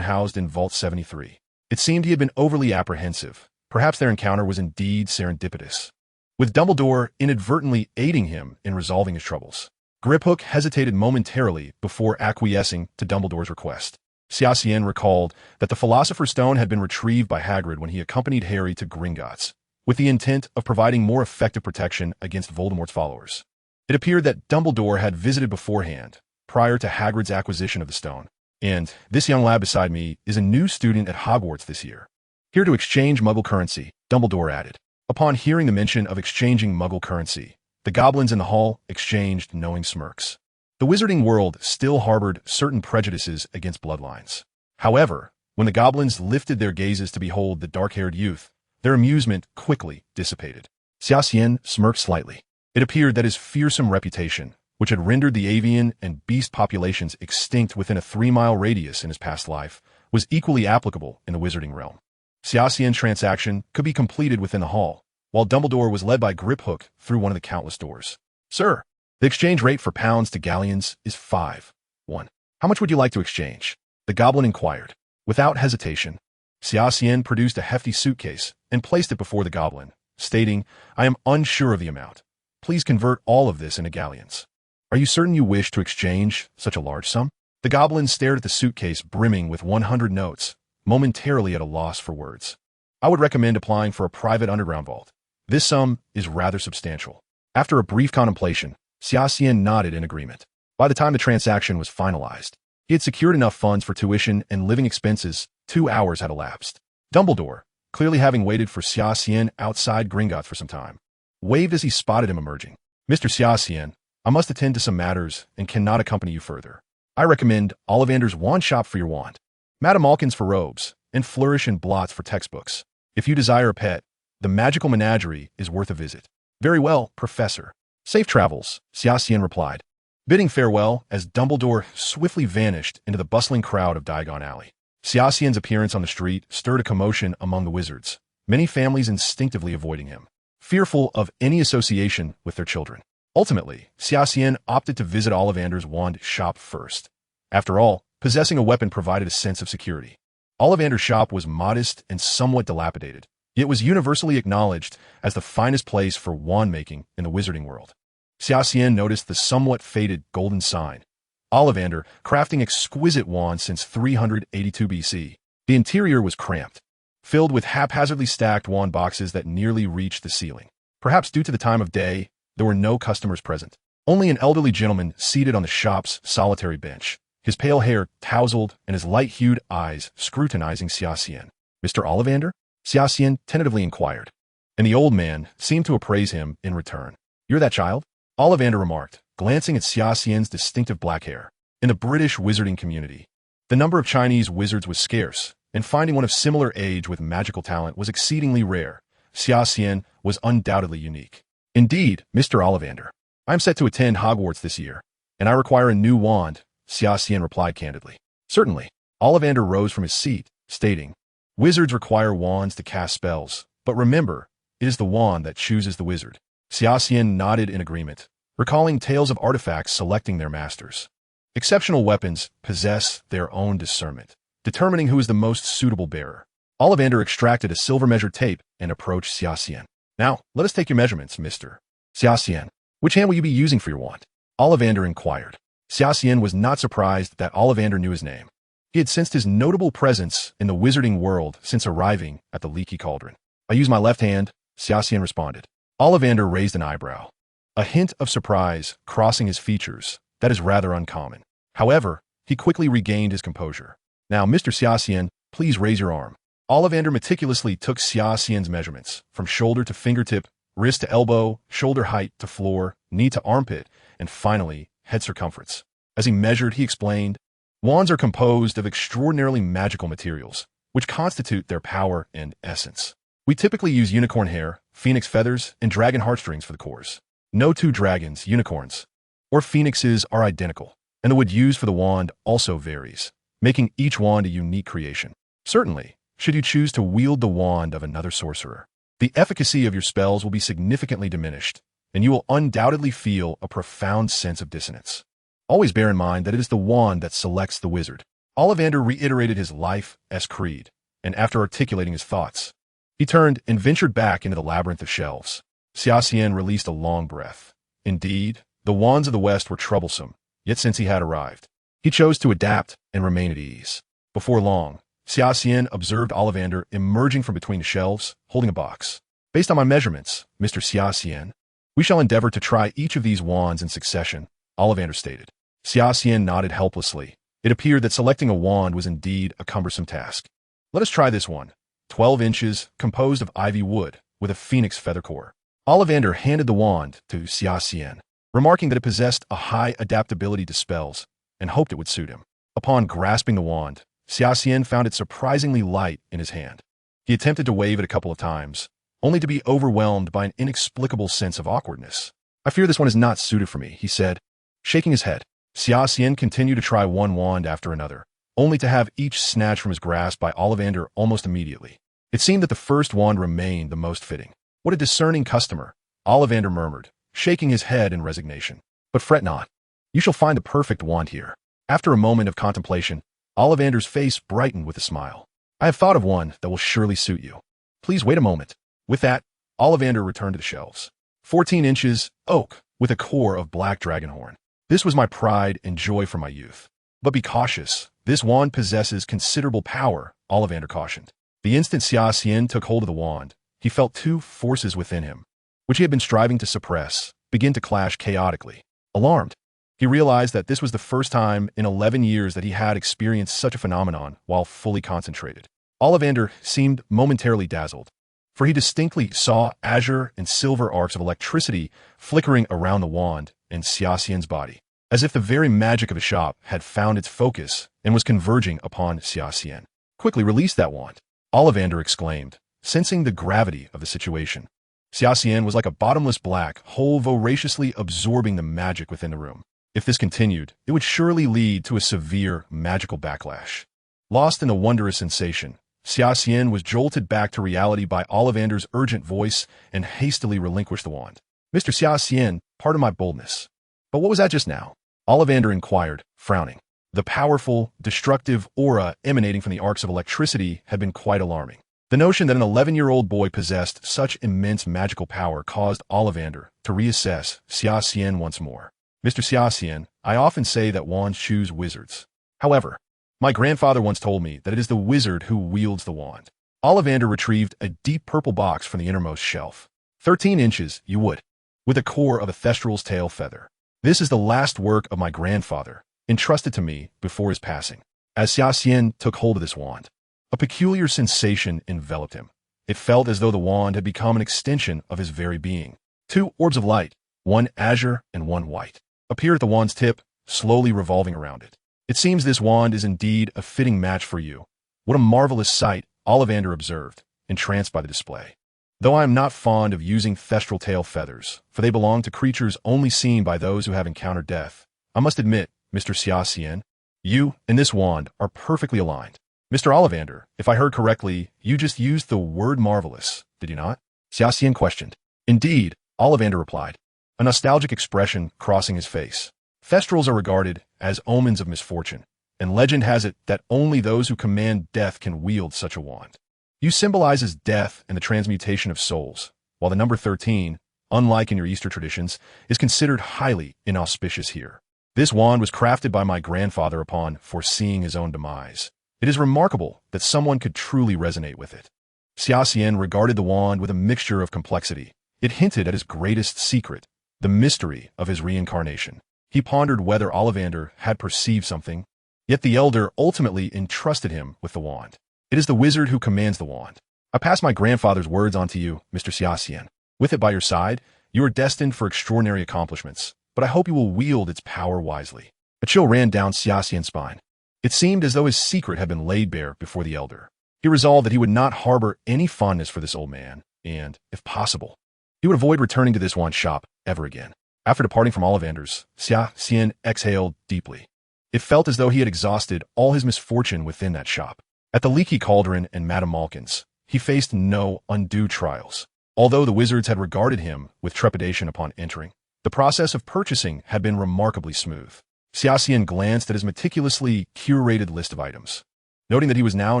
housed in Vault 73. It seemed he had been overly apprehensive. Perhaps their encounter was indeed serendipitous, with Dumbledore inadvertently aiding him in resolving his troubles. Griphook hesitated momentarily before acquiescing to Dumbledore's request. Xia Xian recalled that the Philosopher's Stone had been retrieved by Hagrid when he accompanied Harry to Gringotts, with the intent of providing more effective protection against Voldemort's followers. It appeared that Dumbledore had visited beforehand, prior to Hagrid's acquisition of the stone. "And this young lad beside me is a new student at Hogwarts this year. Here to exchange Muggle currency," Dumbledore added. Upon hearing the mention of exchanging Muggle currency, the goblins in the hall exchanged knowing smirks. The Wizarding World still harbored certain prejudices against bloodlines. However, when the goblins lifted their gazes to behold the dark-haired youth, their amusement quickly dissipated. Xia Xian smirked slightly. It appeared that his fearsome reputation, which had rendered the avian and beast populations extinct within a 3-mile radius in his past life, was equally applicable in the wizarding realm. Xia Xian's transaction could be completed within the hall, while Dumbledore was led by Griphook through one of the countless doors. "Sir, the exchange rate for pounds to galleons is 5-1. How much would you like to exchange?" the goblin inquired. Without hesitation, Xia Xian produced a hefty suitcase and placed it before the goblin, stating, "I am unsure of the amount. Please convert all of this into galleons." "Are you certain you wish to exchange such a large sum?" The goblin stared at the suitcase brimming with 100 notes, momentarily at a loss for words. "I would recommend applying for a private underground vault. This sum is rather substantial." After a brief contemplation, Xia Xian nodded in agreement. By the time the transaction was finalized, he had secured enough funds for tuition and living expenses. 2 hours had elapsed. Dumbledore, clearly having waited for Xia Xian outside Gringotts for some time, waved as he spotted him emerging. "Mr. Xia Xian, I must attend to some matters and cannot accompany you further. I recommend Ollivander's wand shop for your wand, Madame Malkin's for robes, and Flourish and Blots for textbooks. If you desire a pet, the Magical Menagerie is worth a visit." "Very well, Professor. Safe travels," Xia Xian replied, bidding farewell as Dumbledore swiftly vanished into the bustling crowd of Diagon Alley. Xia Xian's appearance on the street stirred a commotion among the wizards, many families instinctively avoiding him, fearful of any association with their children. Ultimately, Xia Xian opted to visit Ollivander's wand shop first. After all, possessing a weapon provided a sense of security. Ollivander's shop was modest and somewhat dilapidated, yet was universally acknowledged as the finest place for wand making in the wizarding world. Xia Xian noticed the somewhat faded golden sign, "Ollivander, crafting exquisite wands since 382 BC. The interior was cramped, filled with haphazardly stacked wand boxes that nearly reached the ceiling. Perhaps due to the time of day, there were no customers present. Only an elderly gentleman seated on the shop's solitary bench, his pale hair tousled and his light-hued eyes scrutinizing Xia Xian. "Mr. Ollivander?" Xia Xian tentatively inquired, and the old man seemed to appraise him in return. "You're that child?" Ollivander remarked, glancing at Xia Xian's distinctive black hair. In the British wizarding community, the number of Chinese wizards was scarce, and finding one of similar age with magical talent was exceedingly rare. Xia Xian was undoubtedly unique. "Indeed, Mr. Ollivander. I am set to attend Hogwarts this year, and I require a new wand," Xia Xian replied candidly. "Certainly." Ollivander rose from his seat, stating, "Wizards require wands to cast spells, but remember, it is the wand that chooses the wizard." Xia Xian nodded in agreement, recalling tales of artifacts selecting their masters. Exceptional weapons possess their own discernment, determining who is the most suitable bearer. Ollivander extracted a silver measure tape and approached Xia Xian. "Now, let us take your measurements, Mr. Xia Xian. Which hand will you be using for your wand?" Ollivander inquired. Xia Xian was not surprised that Ollivander knew his name. He had sensed his notable presence in the wizarding world since arriving at the Leaky Cauldron. "I use my left hand," Xia Xian responded. Ollivander raised an eyebrow, a hint of surprise crossing his features that is rather uncommon. However, he quickly regained his composure. "Now, Mr. Xia Xian, please raise your arm." Ollivander meticulously took Xia Xian's measurements, from shoulder to fingertip, wrist to elbow, shoulder height to floor, knee to armpit, and finally, head circumference. As he measured, he explained, "Wands are composed of extraordinarily magical materials, which constitute their power and essence. We typically use unicorn hair, phoenix feathers, and dragon heartstrings for the cores. No two dragons, unicorns, or phoenixes are identical, and the wood used for the wand also varies, making each wand a unique creation. Certainly, should you choose to wield the wand of another sorcerer, the efficacy of your spells will be significantly diminished, and you will undoubtedly feel a profound sense of dissonance. Always bear in mind that it is the wand that selects the wizard." Ollivander reiterated his life's creed, and after articulating his thoughts, he turned and ventured back into the labyrinth of shelves. Xia Xian released a long breath. Indeed, the wands of the West were troublesome, yet since he had arrived, he chose to adapt and remain at ease. Before long, Xia Xian observed Ollivander emerging from between the shelves, holding a box. "Based on my measurements, Mr. Xia Xian, we shall endeavor to try each of these wands in succession," Ollivander stated. Xia Xian nodded helplessly. It appeared that selecting a wand was indeed a cumbersome task. "Let us try this one. 12 inches, composed of ivy wood, with a phoenix feather core." Ollivander handed the wand to Xia Xian, remarking that it possessed a high adaptability to spells, and hoped it would suit him. Upon grasping the wand, Xia Xian found it surprisingly light in his hand. He attempted to wave it a couple of times, only to be overwhelmed by an inexplicable sense of awkwardness. "I fear this one is not suited for me," he said, shaking his head. Xia Xian continued to try one wand after another, only to have each snatched from his grasp by Ollivander almost immediately. It seemed that the first wand remained the most fitting. "What a discerning customer," Ollivander murmured, shaking his head in resignation. "But fret not. You shall find the perfect wand here." After a moment of contemplation, Ollivander's face brightened with a smile. "I have thought of one that will surely suit you. Please wait a moment." With that, Ollivander returned to the shelves. 14 inches, oak, with a core of black dragonhorn. "This was my pride and joy from my youth. But be cautious. This wand possesses considerable power," Ollivander cautioned. The instant Xia Xian took hold of the wand, he felt two forces within him, which he had been striving to suppress, begin to clash chaotically. Alarmed, he realized that this was the first time in 11 years that he had experienced such a phenomenon while fully concentrated. Ollivander seemed momentarily dazzled, for he distinctly saw azure and silver arcs of electricity flickering around the wand and Xia Xian's body, as if the very magic of the shop had found its focus and was converging upon Xia Xian. "Quickly release that wand," Ollivander exclaimed, sensing the gravity of the situation. Xia Xian was like a bottomless black hole voraciously absorbing the magic within the room. If this continued, it would surely lead to a severe magical backlash. Lost in the wondrous sensation, Xia Xian was jolted back to reality by Ollivander's urgent voice and hastily relinquished the wand. "Mr. Xia Xian, pardon my boldness, but what was that just now?" Ollivander inquired, frowning. The powerful, destructive aura emanating from the arcs of electricity had been quite alarming. The notion that an 11-year-old boy possessed such immense magical power caused Ollivander to reassess Xia Xian once more. "Mr. Xia Xian, I often say that wands choose wizards. However, my grandfather once told me that it is the wizard who wields the wand." Ollivander retrieved a deep purple box from the innermost shelf. 13 inches, you would, with a core of a thestral's tail feather. "This is the last work of my grandfather, entrusted to me before his passing." As Xia Xian took hold of this wand, a peculiar sensation enveloped him. It felt as though the wand had become an extension of his very being. Two orbs of light, one azure and one white, appeared at the wand's tip, slowly revolving around it. "It seems this wand is indeed a fitting match for you. What a marvelous sight," Ollivander observed, entranced by the display. "Though I am not fond of using thestral tail feathers, for they belong to creatures only seen by those who have encountered death, I must admit, Mr. Xia Xian, you and this wand are perfectly aligned." "Mr. Ollivander, if I heard correctly, you just used the word marvelous, did you not?" Xia Xian questioned. "Indeed," Ollivander replied, a nostalgic expression crossing his face. "Thestrals are regarded as omens of misfortune, and legend has it that only those who command death can wield such a wand. You symbolizes death and the transmutation of souls, while the number 13, unlike in your Easter traditions, is considered highly inauspicious here. This wand was crafted by my grandfather upon foreseeing his own demise. It is remarkable that someone could truly resonate with it." Xia Xian regarded the wand with a mixture of complexity. It hinted at his greatest secret, the mystery of his reincarnation. He pondered whether Ollivander had perceived something, yet the elder ultimately entrusted him with the wand. It is the wizard who commands the wand. I pass my grandfather's words on to you, Mr. Xia Xian. With it by your side, you are destined for extraordinary accomplishments, but I hope you will wield its power wisely. A chill ran down Xia Xian's spine. It seemed as though his secret had been laid bare before the elder. He resolved that he would not harbor any fondness for this old man, and, if possible, he would avoid returning to this wand shop ever again. After departing from Ollivander's, Xia Xian exhaled deeply. It felt as though he had exhausted all his misfortune within that shop. At the Leaky Cauldron and Madame Malkin's, he faced no undue trials. Although the wizards had regarded him with trepidation upon entering, the process of purchasing had been remarkably smooth. Xia Xian glanced at his meticulously curated list of items, noting that he was now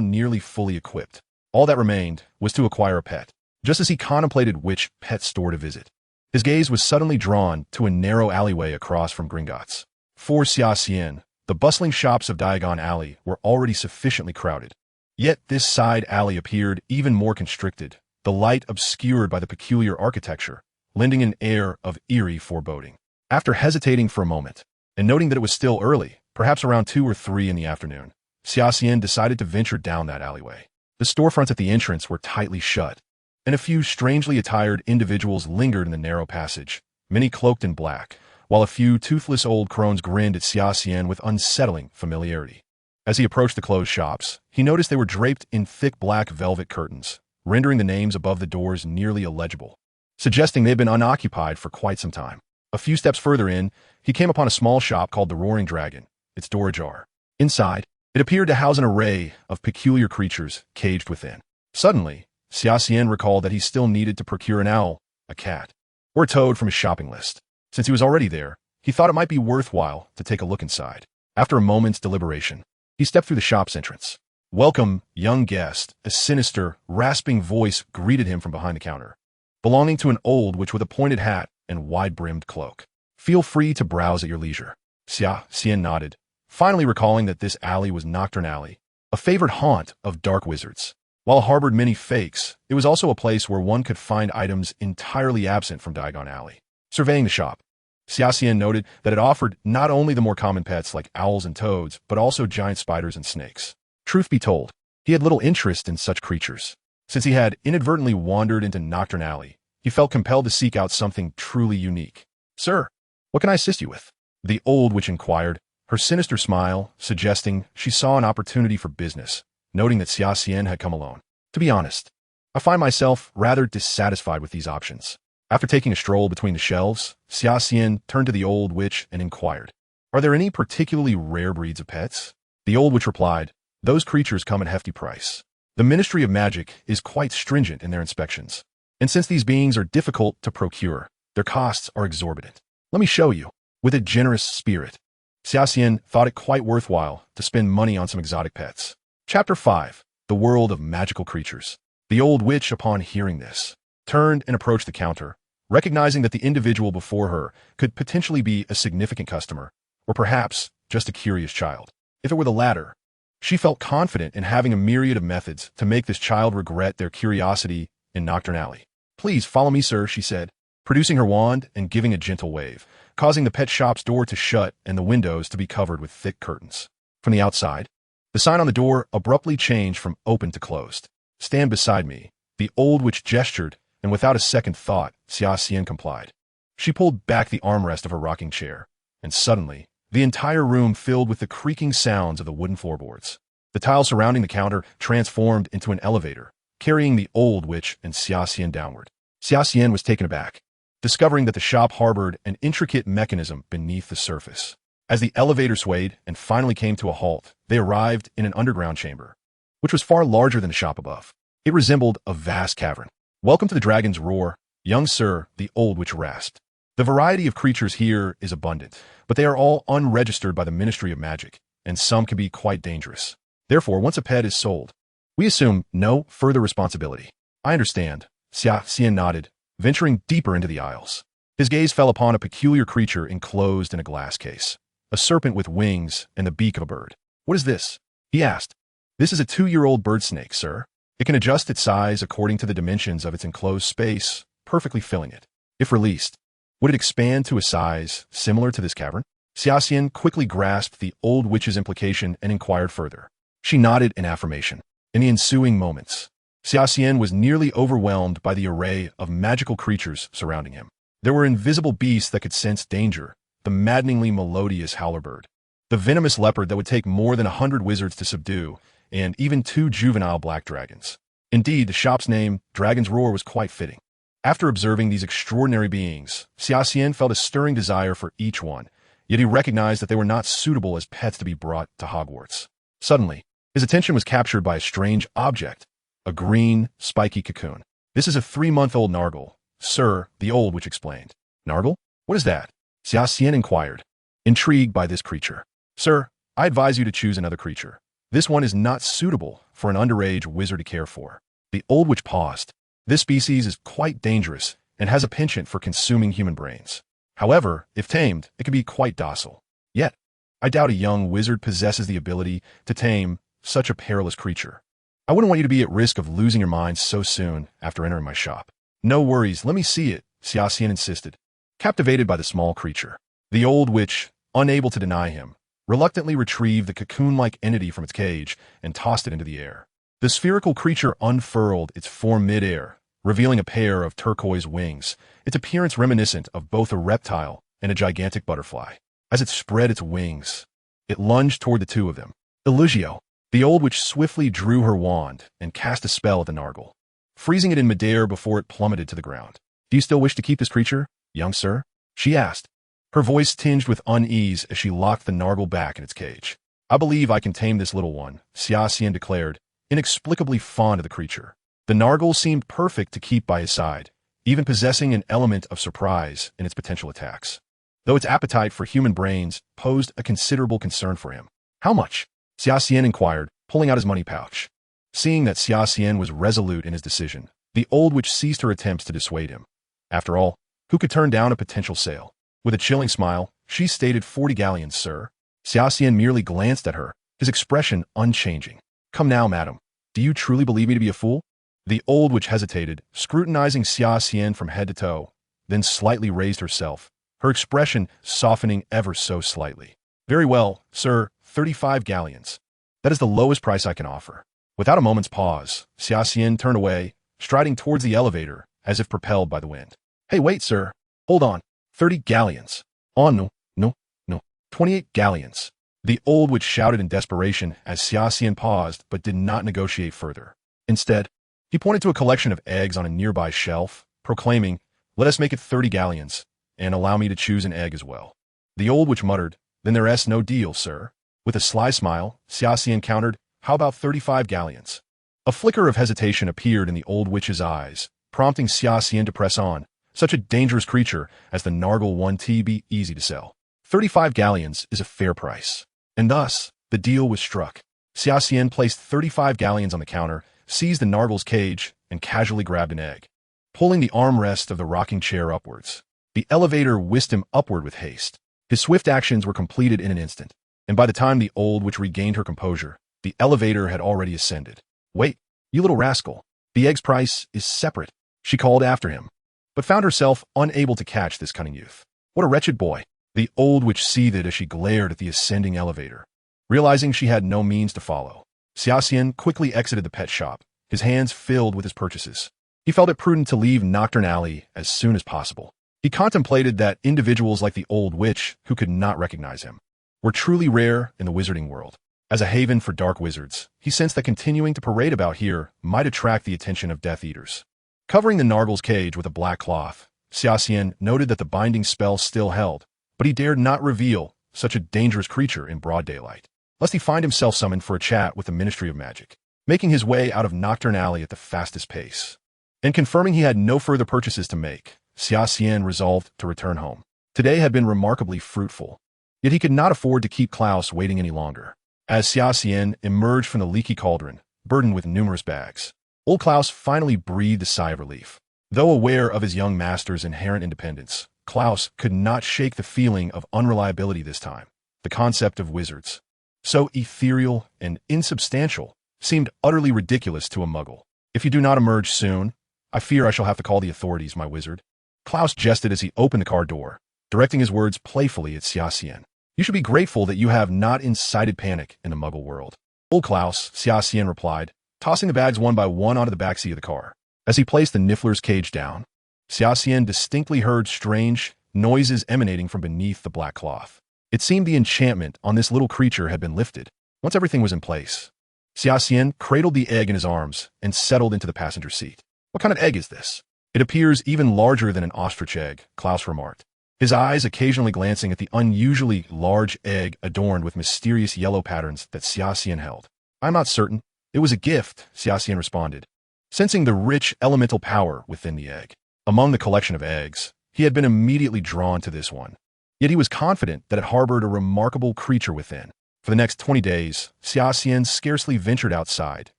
nearly fully equipped. All that remained was to acquire a pet. Just as he contemplated which pet store to visit, his gaze was suddenly drawn to a narrow alleyway across from Gringotts. For Xia Xian, the bustling shops of Diagon Alley were already sufficiently crowded. Yet this side alley appeared even more constricted, the light obscured by the peculiar architecture, lending an air of eerie foreboding. After hesitating for a moment, and noting that it was still early, perhaps around 2 or 3 in the afternoon, Xia Xian decided to venture down that alleyway. The storefronts at the entrance were tightly shut, and a few strangely attired individuals lingered in the narrow passage, many cloaked in black, while a few toothless old crones grinned at Xia Xian with unsettling familiarity. As he approached the closed shops, he noticed they were draped in thick black velvet curtains, rendering the names above the doors nearly illegible, suggesting they had been unoccupied for quite some time. A few steps further in, he came upon a small shop called the Roaring Dragon, its door ajar. Inside, it appeared to house an array of peculiar creatures caged within. Suddenly, Xia Xian recalled that he still needed to procure an owl, a cat, or a toad from his shopping list. Since he was already there, he thought it might be worthwhile to take a look inside. After a moment's deliberation, he stepped through the shop's entrance. "Welcome, young guest," a sinister, rasping voice greeted him from behind the counter, belonging to an old witch with a pointed hat and wide-brimmed cloak. "Feel free to browse at your leisure." Xia Xian nodded, finally recalling that this alley was Nocturne Alley, a favorite haunt of dark wizards. While it harbored many fakes, it was also a place where one could find items entirely absent from Diagon Alley. Surveying the shop, Xia Xian noted that it offered not only the more common pets like owls and toads, but also giant spiders and snakes. Truth be told, he had little interest in such creatures. Since he had inadvertently wandered into Nocturne Alley, he felt compelled to seek out something truly unique. "Sir, what can I assist you with?" the old witch inquired, her sinister smile suggesting she saw an opportunity for business, noting that Xia Xian had come alone. "To be honest, I find myself rather dissatisfied with these options." After taking a stroll between the shelves, Xia Xian turned to the old witch and inquired, "Are there any particularly rare breeds of pets?" The old witch replied, "Those creatures come at a hefty price. The Ministry of Magic is quite stringent in their inspections, and since these beings are difficult to procure, their costs are exorbitant. Let me show you." With a generous spirit, Xia Xian thought it quite worthwhile to spend money on some exotic pets. Chapter 5. The World of Magical Creatures. The old witch, upon hearing this, turned and approached the counter, recognizing that the individual before her could potentially be a significant customer, or perhaps just a curious child. If it were the latter, she felt confident in having a myriad of methods to make this child regret their curiosity in Nocturne Alley. "Please follow me, sir," she said, producing her wand and giving a gentle wave, causing the pet shop's door to shut and the windows to be covered with thick curtains. From the outside, the sign on the door abruptly changed from open to closed. "Stand beside me." The old witch gestured, and without a second thought, Xia Xian complied. She pulled back the armrest of her rocking chair, and suddenly, the entire room filled with the creaking sounds of the wooden floorboards. The tiles surrounding the counter transformed into an elevator, carrying the old witch and Xia Xian downward. Xia Xian was taken aback, discovering that the shop harbored an intricate mechanism beneath the surface. As the elevator swayed and finally came to a halt, they arrived in an underground chamber, which was far larger than the shop above. It resembled a vast cavern. "Welcome to the Dragon's Roar, young sir," the old witch rasped. "The variety of creatures here is abundant, but they are all unregistered by the Ministry of Magic, and some can be quite dangerous. Therefore, once a pet is sold, we assume no further responsibility." "I understand," Xia Xian nodded, venturing deeper into the aisles. His gaze fell upon a peculiar creature enclosed in a glass case, a serpent with wings and the beak of a bird. "What is this?" he asked. "This is a 2-year-old bird snake, sir. It can adjust its size according to the dimensions of its enclosed space, perfectly filling it. If released, would it expand to a size similar to this cavern?" Xia Xian quickly grasped the old witch's implication and inquired further. She nodded in affirmation. In the ensuing moments, Xia Xian was nearly overwhelmed by the array of magical creatures surrounding him. There were invisible beasts that could sense danger, the maddeningly melodious howlerbird, the venomous leopard that would take more than 100 wizards to subdue, and even 2 juvenile black dragons. Indeed, the shop's name, Dragon's Roar, was quite fitting. After observing these extraordinary beings, Xia Xian felt a stirring desire for each one, yet he recognized that they were not suitable as pets to be brought to Hogwarts. Suddenly, his attention was captured by a strange object, a green, spiky cocoon. "This is a 3-month-old Nargle, sir," the old witch explained. "Nargle? What is that?" Xia Xian inquired, intrigued by this creature. "Sir, I advise you to choose another creature. This one is not suitable for an underage wizard to care for." The old witch paused. "This species is quite dangerous and has a penchant for consuming human brains. However, if tamed, it can be quite docile. Yet, I doubt a young wizard possesses the ability to tame such a perilous creature. I wouldn't want you to be at risk of losing your mind so soon after entering my shop." "No worries, let me see it," Xia Xian insisted, captivated by the small creature. The old witch, unable to deny him, reluctantly retrieved the cocoon-like entity from its cage and tossed it into the air. The spherical creature unfurled its form mid-air, revealing a pair of turquoise wings, its appearance reminiscent of both a reptile and a gigantic butterfly. As it spread its wings, it lunged toward the two of them. "Illusio!" The old witch swiftly drew her wand and cast a spell at the Nargle, freezing it in midair before it plummeted to the ground. "Do you still wish to keep this creature, young sir?" she asked, her voice tinged with unease as she locked the Nargle back in its cage. "I believe I can tame this little one," Xia Xian declared, inexplicably fond of the creature. The Nargle seemed perfect to keep by his side, even possessing an element of surprise in its potential attacks, though its appetite for human brains posed a considerable concern for him. "How much?" Xia Xian inquired, pulling out his money pouch. Seeing that Xia Xian was resolute in his decision, the old witch ceased her attempts to dissuade him. After all, who could turn down a potential sale? With a chilling smile, she stated 40 galleons, sir. Xia Xian merely glanced at her, his expression unchanging. "Come now, madam. Do you truly believe me to be a fool?" The old witch hesitated, scrutinizing Xia Xian from head to toe, then slightly raised herself, her expression softening ever so slightly. "Very well, sir, 35 galleons. That is the lowest price I can offer." Without a moment's pause, Xia Xian turned away, striding towards the elevator as if propelled by the wind. "Hey, wait, sir. Hold on. 30 galleons. Oh, no, no, no. 28 galleons." The old witch shouted in desperation as Xia Xian paused but did not negotiate further. Instead, he pointed to a collection of eggs on a nearby shelf, proclaiming, "Let us make it 30 galleons, and allow me to choose an egg as well." The old witch muttered, "Then there's no deal, sir." With a sly smile, Xia Xian countered, "How about 35 galleons?" A flicker of hesitation appeared in the old witch's eyes, prompting Xia Xian to press on. Such a dangerous creature as the Nargle won't be easy to sell. 35 galleons is a fair price. And thus, the deal was struck. Xia Xian placed 35 galleons on the counter, seized the Nargle's cage, and casually grabbed an egg, pulling the armrest of the rocking chair upwards. The elevator whisked him upward with haste. His swift actions were completed in an instant, and by the time the old witch regained her composure, the elevator had already ascended. "Wait, you little rascal. The egg's price is separate," she called after him, but found herself unable to catch this cunning youth. "What a wretched boy." The old witch seethed as she glared at the ascending elevator. Realizing she had no means to follow, Xia Xian quickly exited the pet shop, his hands filled with his purchases. He felt it prudent to leave Nocturne Alley as soon as possible. He contemplated that individuals like the old witch, who could not recognize him, were truly rare in the wizarding world. As a haven for dark wizards, he sensed that continuing to parade about here might attract the attention of Death Eaters. Covering the Nargle's cage with a black cloth, Xia Xian noted that the binding spell still held, but he dared not reveal such a dangerous creature in broad daylight, lest he find himself summoned for a chat with the Ministry of Magic. Making his way out of Nocturne Alley at the fastest pace, and confirming he had no further purchases to make, Xia Xian resolved to return home. Today had been remarkably fruitful, yet he could not afford to keep Klaus waiting any longer. As Xia Xian emerged from the leaky cauldron, burdened with numerous bags, old Klaus finally breathed a sigh of relief. Though aware of his young master's inherent independence, Klaus could not shake the feeling of unreliability this time. The concept of wizards, so ethereal and insubstantial, seemed utterly ridiculous to a muggle. "If you do not emerge soon, I fear I shall have to call the authorities, my wizard." Klaus jested as he opened the car door, directing his words playfully at Xia Xian. "You should be grateful that you have not incited panic in the muggle world." "Old Klaus," Xia Xian replied, tossing the bags one by one onto the backseat of the car. As he placed the Niffler's cage down, Xia Xian distinctly heard strange noises emanating from beneath the black cloth. It seemed the enchantment on this little creature had been lifted. Once everything was in place, Xia Xian cradled the egg in his arms and settled into the passenger seat. What kind of egg is this? It appears even larger than an ostrich egg, Klaus remarked, his eyes occasionally glancing at the unusually large egg adorned with mysterious yellow patterns that Xia Xian held. I'm not certain. It was a gift, Xia Xian responded, sensing the rich elemental power within the egg. Among the collection of eggs, he had been immediately drawn to this one. Yet he was confident that it harbored a remarkable creature within. For the next 20 days, Xia Xian scarcely ventured outside,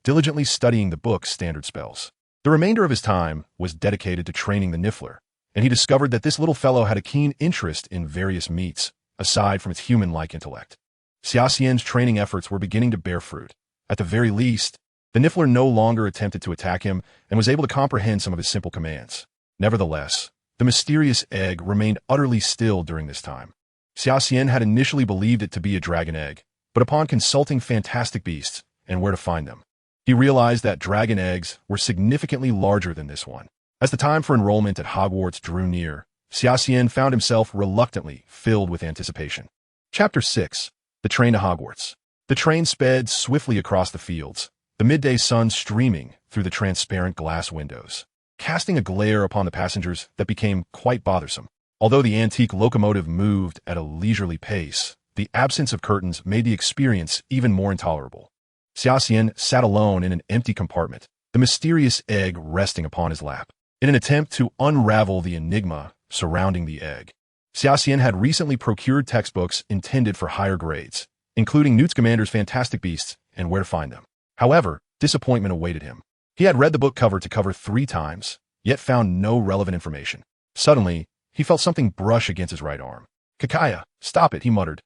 diligently studying the book's standard spells. The remainder of his time was dedicated to training the Niffler, and he discovered that this little fellow had a keen interest in various meats, aside from its human-like intellect. Xia Xian's training efforts were beginning to bear fruit. At the very least, the Niffler no longer attempted to attack him and was able to comprehend some of his simple commands. Nevertheless, the mysterious egg remained utterly still during this time. Xia Xian had initially believed it to be a dragon egg, but upon consulting fantastic beasts and where to find them, he realized that dragon eggs were significantly larger than this one. As the time for enrollment at Hogwarts drew near, Xia Xian found himself reluctantly filled with anticipation. Chapter 6. The Train to Hogwarts. The train sped swiftly across the fields, the midday sun streaming through the transparent glass windows, casting a glare upon the passengers that became quite bothersome. Although the antique locomotive moved at a leisurely pace, the absence of curtains made the experience even more intolerable. Xia Xian sat alone in an empty compartment, the mysterious egg resting upon his lap. In an attempt to unravel the enigma surrounding the egg, Xia Xian had recently procured textbooks intended for higher grades, including Newt Scamander's Fantastic Beasts and Where to Find Them. However, disappointment awaited him. He had read the book cover to cover 3 times, yet found no relevant information. Suddenly, he felt something brush against his right arm. Kakaya, stop it, he muttered.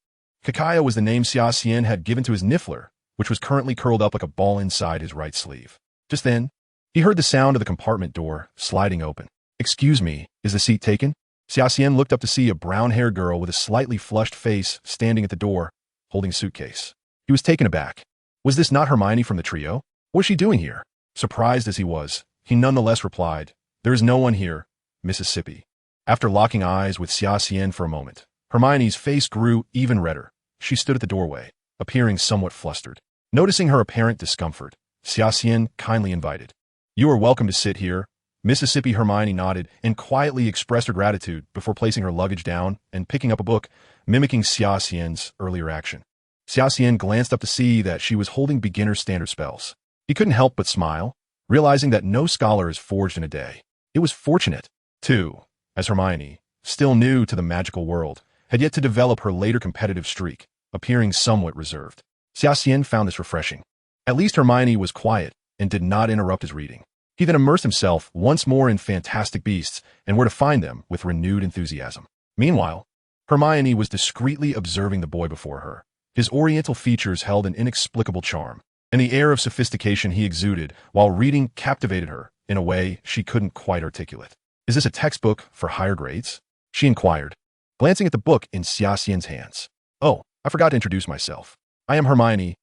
Kakaya was the name Xia Xian had given to his Niffler, which was currently curled up like a ball inside his right sleeve. Just then, he heard the sound of the compartment door sliding open. Excuse me, is the seat taken? Xia Xian looked up to see a brown-haired girl with a slightly flushed face standing at the door, holding a suitcase. He was taken aback. Was this not Hermione from the trio? What was she doing here? Surprised as he was, he nonetheless replied, There is no one here, Mississippi. After locking eyes with Xia Xian for a moment, Hermione's face grew even redder. She stood at the doorway, appearing somewhat flustered. Noticing her apparent discomfort, Xia Xian kindly invited, You are welcome to sit here. Mississippi. Hermione nodded and quietly expressed her gratitude before placing her luggage down and picking up a book, mimicking Xia Xian's earlier action. Xia Xian glanced up to see that she was holding beginner standard spells. He couldn't help but smile, realizing that no scholar is forged in a day. It was fortunate, too, as Hermione, still new to the magical world, had yet to develop her later competitive streak, appearing somewhat reserved. Xia Xian found this refreshing. At least Hermione was quiet and did not interrupt his reading. He then immersed himself once more in Fantastic Beasts and Where to Find Them with renewed enthusiasm. Meanwhile, Hermione was discreetly observing the boy before her. His oriental features held an inexplicable charm, and the air of sophistication he exuded while reading captivated her in a way she couldn't quite articulate. Is this a textbook for higher grades? She inquired, glancing at the book in Xia Xian's hands. Oh, I forgot to introduce myself. I am Hermione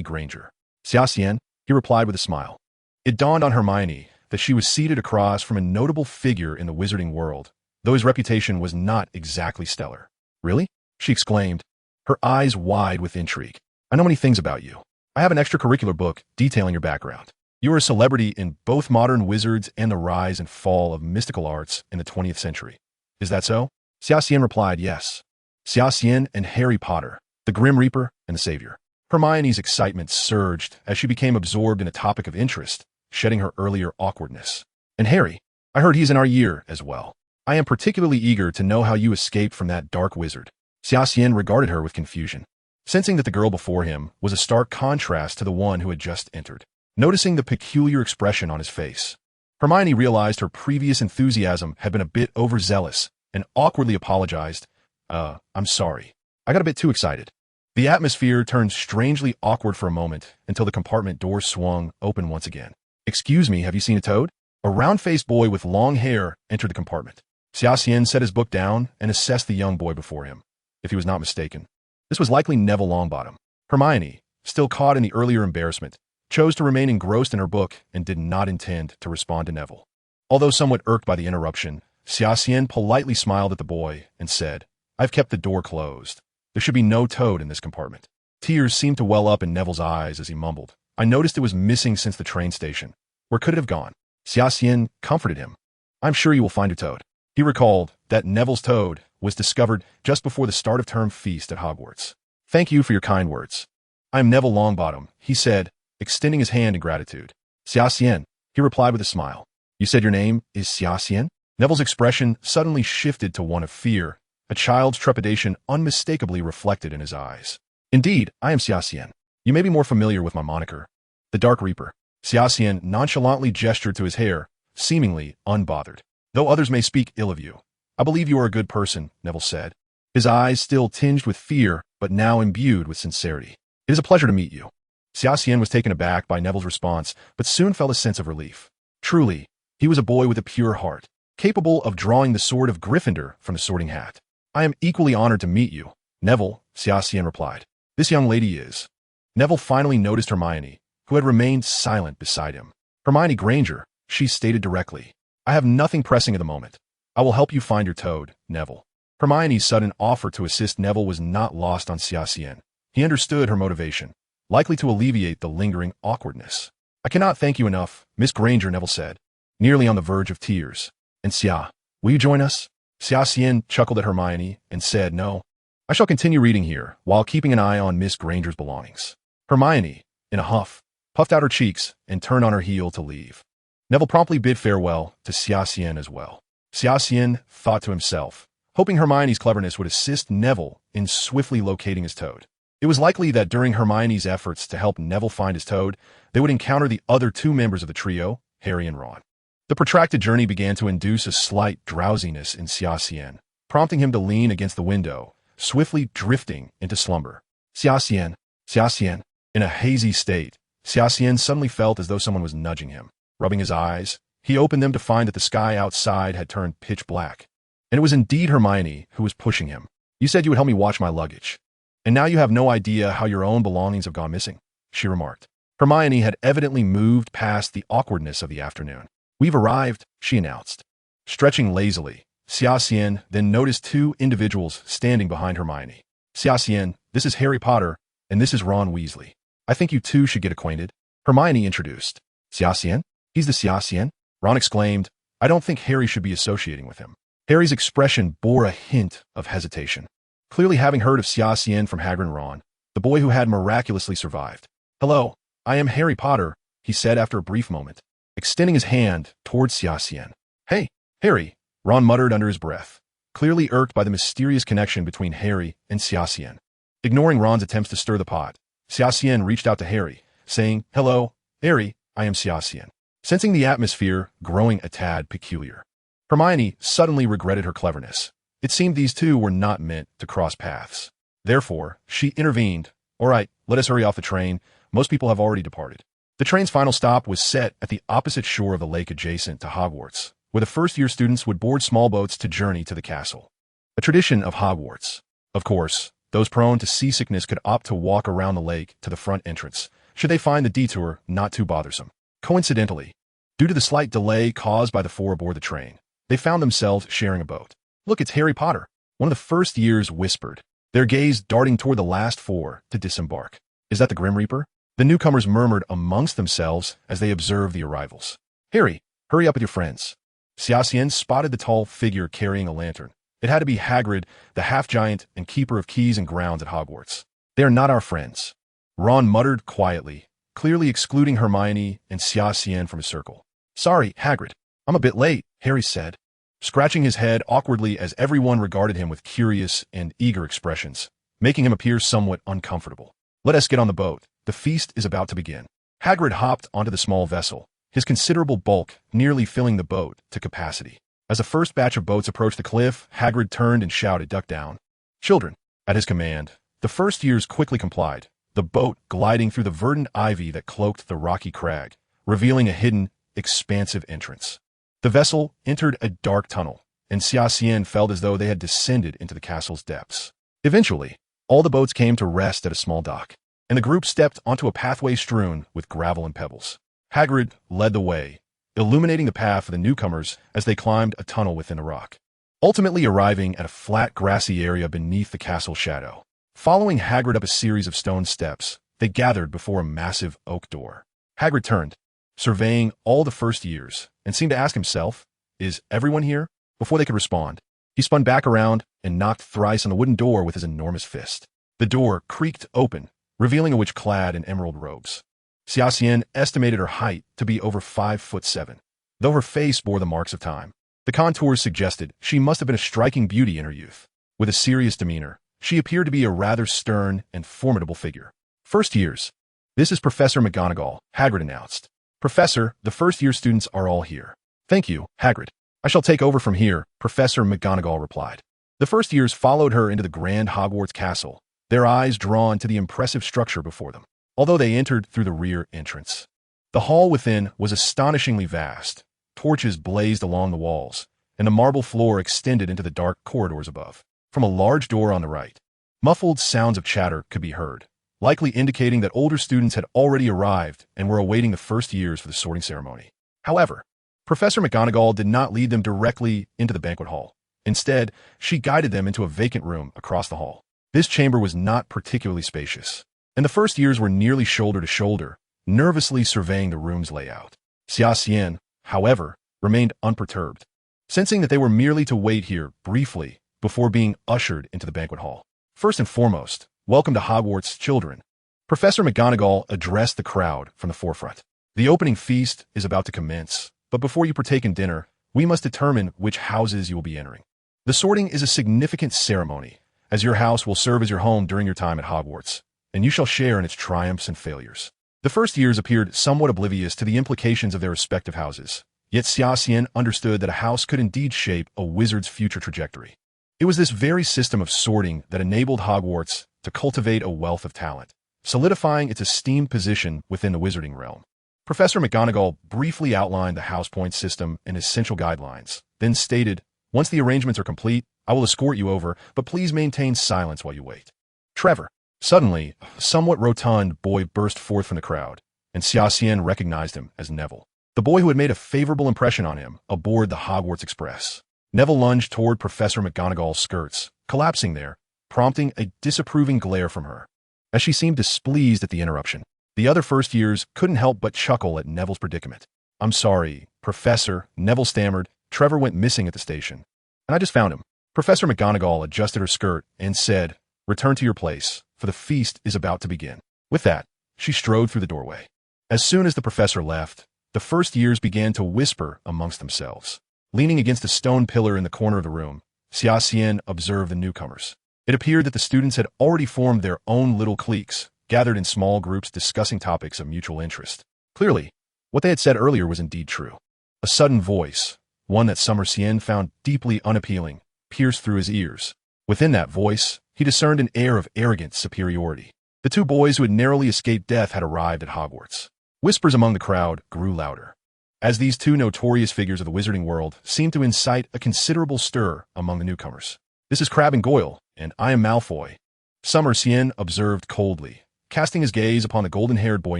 Granger. Xia Xian, he replied with a smile. It dawned on Hermione that she was seated across from a notable figure in the wizarding world, though his reputation was not exactly stellar. Really? She exclaimed, her eyes wide with intrigue. I know many things about you. I have an extracurricular book detailing your background. You are a celebrity in both modern wizards and the rise and fall of mystical arts in the 20th century. Is that so? Xia Xian replied, yes. Xia Xian and Harry Potter, the Grim Reaper and the Savior. Hermione's excitement surged as she became absorbed in a topic of interest, shedding her earlier awkwardness. And Harry, I heard he's in our year as well. I am particularly eager to know how you escaped from that dark wizard. Xia Xian regarded her with confusion, sensing that the girl before him was a stark contrast to the one who had just entered. Noticing the peculiar expression on his face, Hermione realized her previous enthusiasm had been a bit overzealous and awkwardly apologized. I'm sorry. I got a bit too excited. The atmosphere turned strangely awkward for a moment until the compartment door swung open once again. Excuse me, have you seen a toad? A round-faced boy with long hair entered the compartment. Xia Xian set his book down and assessed the young boy before him. If he was not mistaken, this was likely Neville Longbottom. Hermione, still caught in the earlier embarrassment, chose to remain engrossed in her book and did not intend to respond to Neville. Although somewhat irked by the interruption, Xia Xian politely smiled at the boy and said, "I've kept the door closed. There should be no toad in this compartment." Tears seemed to well up in Neville's eyes as he mumbled, "I noticed it was missing since the train station. Where could it have gone?" Xia Xian comforted him. "I'm sure you will find your toad." He recalled that Neville's toad was discovered just before the start of term feast at Hogwarts. "Thank you for your kind words. I am Neville Longbottom," he said, extending his hand in gratitude. "Xia Xian," he replied with a smile. "You said your name is Xia Xian?" Neville's expression suddenly shifted to one of fear, a child's trepidation unmistakably reflected in his eyes. "Indeed, I am Xia Xian. You may be more familiar with my moniker, the Dark Reaper." Xia Xian nonchalantly gestured to his hair, seemingly unbothered. "Though others may speak ill of you, I believe you are a good person," Neville said, his eyes still tinged with fear but now imbued with sincerity. "It is a pleasure to meet you." Xia Xian was taken aback by Neville's response, but soon felt a sense of relief. Truly, he was a boy with a pure heart, capable of drawing the sword of Gryffindor from the sorting hat. "I am equally honored to meet you, Neville," Xia Xian replied. "This young lady is—" Neville finally noticed Hermione, who had remained silent beside him. "Hermione Granger," she stated directly. "I have nothing pressing at the moment. I will help you find your toad, Neville." Hermione's sudden offer to assist Neville was not lost on Xia Xian. He understood her motivation, likely to alleviate the lingering awkwardness. "I cannot thank you enough, Miss Granger," Neville said, nearly on the verge of tears. "And Xia, will you join us?" Xia Xian chuckled at Hermione and said, "No. I shall continue reading here while keeping an eye on Miss Granger's belongings." Hermione, in a huff, puffed out her cheeks and turned on her heel to leave. Neville promptly bid farewell to Xia Xian as well. Xia Xian thought to himself, hoping Hermione's cleverness would assist Neville in swiftly locating his toad. It was likely that during Hermione's efforts to help Neville find his toad, they would encounter the other two members of the trio, Harry and Ron. The protracted journey began to induce a slight drowsiness in Xia Xian, prompting him to lean against the window, swiftly drifting into slumber. Xia Xian, Xia Xian. In a hazy state, Xia Xian suddenly felt as though someone was nudging him. Rubbing his eyes, he opened them to find that the sky outside had turned pitch black. And it was indeed Hermione who was pushing him. "You said you would help me watch my luggage. And now you have no idea how your own belongings have gone missing," she remarked. Hermione had evidently moved past the awkwardness of the afternoon. "We've arrived," she announced. Stretching lazily, Xia Xian then noticed two individuals standing behind Hermione. "Xia Xian, this is Harry Potter, and this is Ron Weasley. I think you two should get acquainted," Hermione introduced. "Xia Xian? He's the Xia Xian?" Ron exclaimed. "I don't think Harry should be associating with him." Harry's expression bore a hint of hesitation. Clearly having heard of Xia Xian from Hagrid and Ron, the boy who had miraculously survived. "Hello, I am Harry Potter," he said after a brief moment, extending his hand towards Xia Xian. "Hey, Harry," Ron muttered under his breath, clearly irked by the mysterious connection between Harry and Xia Xian. Ignoring Ron's attempts to stir the pot, Xia Xian reached out to Harry, saying, "Hello, Harry, I am Xia Xian." Sensing the atmosphere growing a tad peculiar, Hermione suddenly regretted her cleverness. It seemed these two were not meant to cross paths. Therefore, she intervened. "All right, let us hurry off the train. Most people have already departed." The train's final stop was set at the opposite shore of the lake adjacent to Hogwarts, where the first-year students would board small boats to journey to the castle. A tradition of Hogwarts. Of course, those prone to seasickness could opt to walk around the lake to the front entrance, should they find the detour not too bothersome. Coincidentally, due to the slight delay caused by the four aboard the train, they found themselves sharing a boat. "Look, it's Harry Potter," one of the first years whispered, their gaze darting toward the last four to disembark. "Is that the Grim Reaper?" The newcomers murmured amongst themselves as they observed the arrivals. "Harry, hurry up with your friends." Xia Xian spotted the tall figure carrying a lantern. It had to be Hagrid, the half-giant and keeper of keys and grounds at Hogwarts. "They are not our friends," Ron muttered quietly, clearly excluding Hermione and Xia Xian from his circle. "Sorry, Hagrid. I'm a bit late," Harry said, scratching his head awkwardly as everyone regarded him with curious and eager expressions, making him appear somewhat uncomfortable. "Let us get on the boat. The feast is about to begin." Hagrid hopped onto the small vessel, his considerable bulk nearly filling the boat to capacity. As the first batch of boats approached the cliff, Hagrid turned and shouted, "Duck down." "Children." At his command, the first years quickly complied, the boat gliding through the verdant ivy that cloaked the rocky crag, revealing a hidden, expansive entrance. The vessel entered a dark tunnel, and Xia Xian felt as though they had descended into the castle's depths. Eventually, all the boats came to rest at a small dock, and the group stepped onto a pathway strewn with gravel and pebbles. Hagrid led the way, illuminating the path for the newcomers as they climbed a tunnel within a rock, ultimately arriving at a flat, grassy area beneath the castle's shadow. Following Hagrid up a series of stone steps, they gathered before a massive oak door. Hagrid turned, surveying all the first years, and seemed to ask himself, "Is everyone here?" Before they could respond, he spun back around and knocked thrice on the wooden door with his enormous fist. The door creaked open, revealing a witch clad in emerald robes. Xia Xian estimated her height to be over 5'7", though her face bore the marks of time. The contours suggested she must have been a striking beauty in her youth. With a serious demeanor, she appeared to be a rather stern and formidable figure. First years. "This is Professor McGonagall," Hagrid announced. "Professor, the first-year students are all here." "Thank you, Hagrid. I shall take over from here," Professor McGonagall replied. The first years followed her into the grand Hogwarts castle, their eyes drawn to the impressive structure before them, although they entered through the rear entrance. The hall within was astonishingly vast. Torches blazed along the walls, and the marble floor extended into the dark corridors above. From a large door on the right, muffled sounds of chatter could be heard, likely indicating that older students had already arrived and were awaiting the first years for the sorting ceremony. However, Professor McGonagall did not lead them directly into the banquet hall. Instead, she guided them into a vacant room across the hall. This chamber was not particularly spacious, and the first years were nearly shoulder to shoulder, nervously surveying the room's layout. Xia Xian, however, remained unperturbed, sensing that they were merely to wait here briefly before being ushered into the banquet hall. "First and foremost, welcome to Hogwarts, children." Professor McGonagall addressed the crowd from the forefront. "The opening feast is about to commence, but before you partake in dinner, we must determine which houses you will be entering. The sorting is a significant ceremony, as your house will serve as your home during your time at Hogwarts, and you shall share in its triumphs and failures." The first years appeared somewhat oblivious to the implications of their respective houses, yet Xia Xian understood that a house could indeed shape a wizard's future trajectory. It was this very system of sorting that enabled Hogwarts to cultivate a wealth of talent, solidifying its esteemed position within the wizarding realm. Professor McGonagall briefly outlined the house point system and essential guidelines, then stated, "Once the arrangements are complete, I will escort you over, but please maintain silence while you wait." "Trevor." Suddenly, a somewhat rotund boy burst forth from the crowd, and Xia Xian recognized him as Neville, the boy who had made a favorable impression on him aboard the Hogwarts Express. Neville lunged toward Professor McGonagall's skirts, collapsing there, prompting a disapproving glare from her. As she seemed displeased at the interruption, the other first years couldn't help but chuckle at Neville's predicament. "I'm sorry, Professor," Neville stammered. "Trevor went missing at the station, and I just found him." Professor McGonagall adjusted her skirt and said, "Return to your place, for the feast is about to begin." With that, she strode through the doorway. As soon as the professor left, the first years began to whisper amongst themselves. Leaning against a stone pillar in the corner of the room, Xia Xian observed the newcomers. It appeared that the students had already formed their own little cliques, gathered in small groups discussing topics of mutual interest. Clearly, what they had said earlier was indeed true. A sudden voice, one that Summer Xian found deeply unappealing, pierced through his ears. Within that voice, he discerned an air of arrogant superiority. The two boys who had narrowly escaped death had arrived at Hogwarts. Whispers among the crowd grew louder, as these two notorious figures of the wizarding world seemed to incite a considerable stir among the newcomers. "This is Crabbe and Goyle, and I am Malfoy," Summer Xian observed coldly, casting his gaze upon the golden-haired boy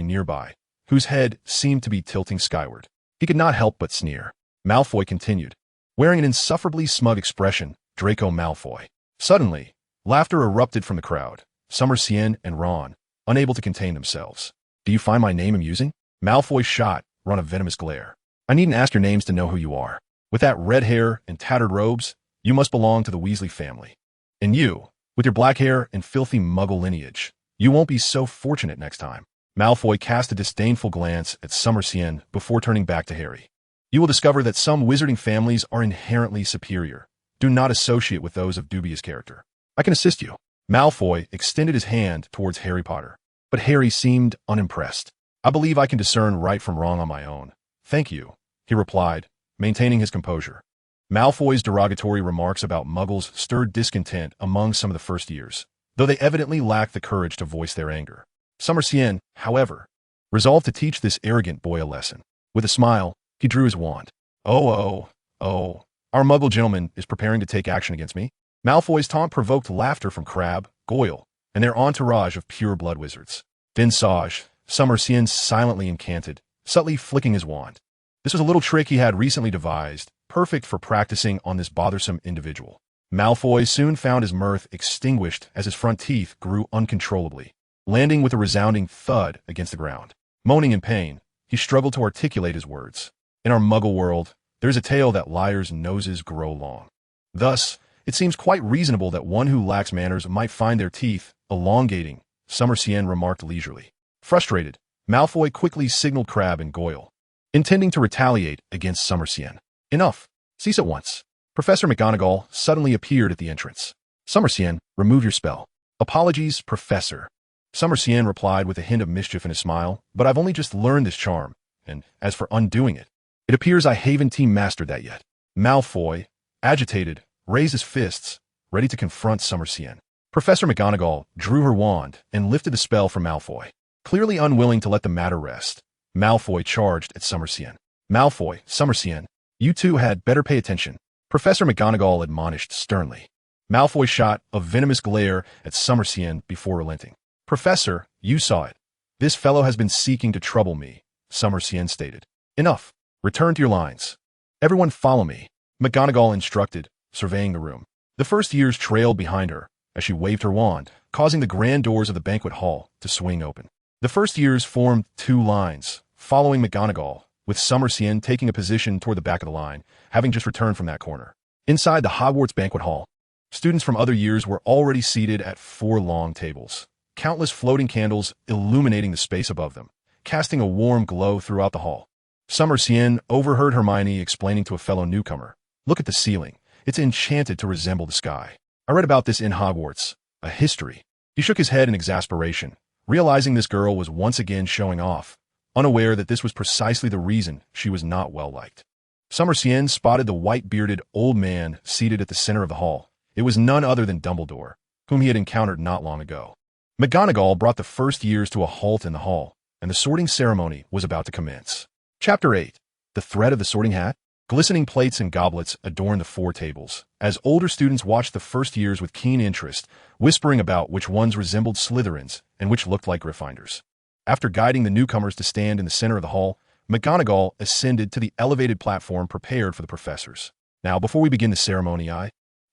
nearby, whose head seemed to be tilting skyward. He could not help but sneer. Malfoy continued, wearing an insufferably smug expression, "Draco Malfoy." Suddenly, laughter erupted from the crowd. Summer Xian and Ron, unable to contain themselves. "Do you find my name amusing?" Malfoy shot Ron a venomous glare. "I needn't ask your names to know who you are. With that red hair and tattered robes, you must belong to the Weasley family. And you, with your black hair and filthy muggle lineage, you won't be so fortunate next time." Malfoy cast a disdainful glance at Summer Xian before turning back to Harry. "You will discover that some wizarding families are inherently superior. Do not associate with those of dubious character. I can assist you." Malfoy extended his hand towards Harry Potter, but Harry seemed unimpressed. "I believe I can discern right from wrong on my own. Thank you," he replied, maintaining his composure. Malfoy's derogatory remarks about muggles stirred discontent among some of the first years, though they evidently lacked the courage to voice their anger. Summer Xian, however, resolved to teach this arrogant boy a lesson. With a smile, he drew his wand. Oh, our muggle gentleman is preparing to take action against me." Malfoy's taunt provoked laughter from Crabbe, Goyle, and their entourage of pure-blood wizards. Sage, Summer Xian silently incanted, subtly flicking his wand. This was a little trick he had recently devised, perfect for practicing on this bothersome individual. Malfoy soon found his mirth extinguished as his front teeth grew uncontrollably, landing with a resounding thud against the ground. Moaning in pain, he struggled to articulate his words. In our Muggle world, there is a tale that liars' noses grow long. Thus, it seems quite reasonable that one who lacks manners might find their teeth elongating, Summer Xian remarked leisurely. Frustrated, Malfoy quickly signaled Crabbe and Goyle, intending to retaliate against Summer Xian. Enough. Cease at once. Professor McGonagall suddenly appeared at the entrance. Summer Xian, remove your spell. Apologies, Professor. Summer Xian replied with a hint of mischief in his smile, but I've only just learned this charm, and as for undoing it, it appears I haven't mastered that yet. Malfoy, agitated, raised his fists, ready to confront Summer Xian. Professor McGonagall drew her wand and lifted the spell from Malfoy. Clearly unwilling to let the matter rest, Malfoy charged at Summer Xian. Malfoy, Summer Xian, you two had better pay attention, Professor McGonagall admonished sternly. Malfoy shot a venomous glare at Summer Xian before relenting. Professor, you saw it. This fellow has been seeking to trouble me, Summer Xian stated. Enough. Return to your lines. Everyone follow me, McGonagall instructed, surveying the room. The first years trailed behind her as she waved her wand, causing the grand doors of the banquet hall to swing open. The first years formed two lines, following McGonagall, with Summer Xian taking a position toward the back of the line, having just returned from that corner. Inside the Hogwarts banquet hall, students from other years were already seated at 4 long tables, countless floating candles illuminating the space above them, casting a warm glow throughout the hall. Summer Xian overheard Hermione explaining to a fellow newcomer, "Look at the ceiling. It's enchanted to resemble the sky. I read about this in Hogwarts, a history." He shook his head in exasperation, realizing this girl was once again showing off, unaware that this was precisely the reason she was not well liked. Summer Xian spotted the white-bearded old man seated at the center of the hall. It was none other than Dumbledore, whom he had encountered not long ago. McGonagall brought the first years to a halt in the hall, and the sorting ceremony was about to commence. Chapter 8. The Threat of the Sorting Hat. Glistening plates and goblets adorned the 4 tables, as older students watched the first years with keen interest, whispering about which ones resembled Slytherins and which looked like Gryffindors. After guiding the newcomers to stand in the center of the hall, McGonagall ascended to the elevated platform prepared for the professors. Now, before we begin the ceremony,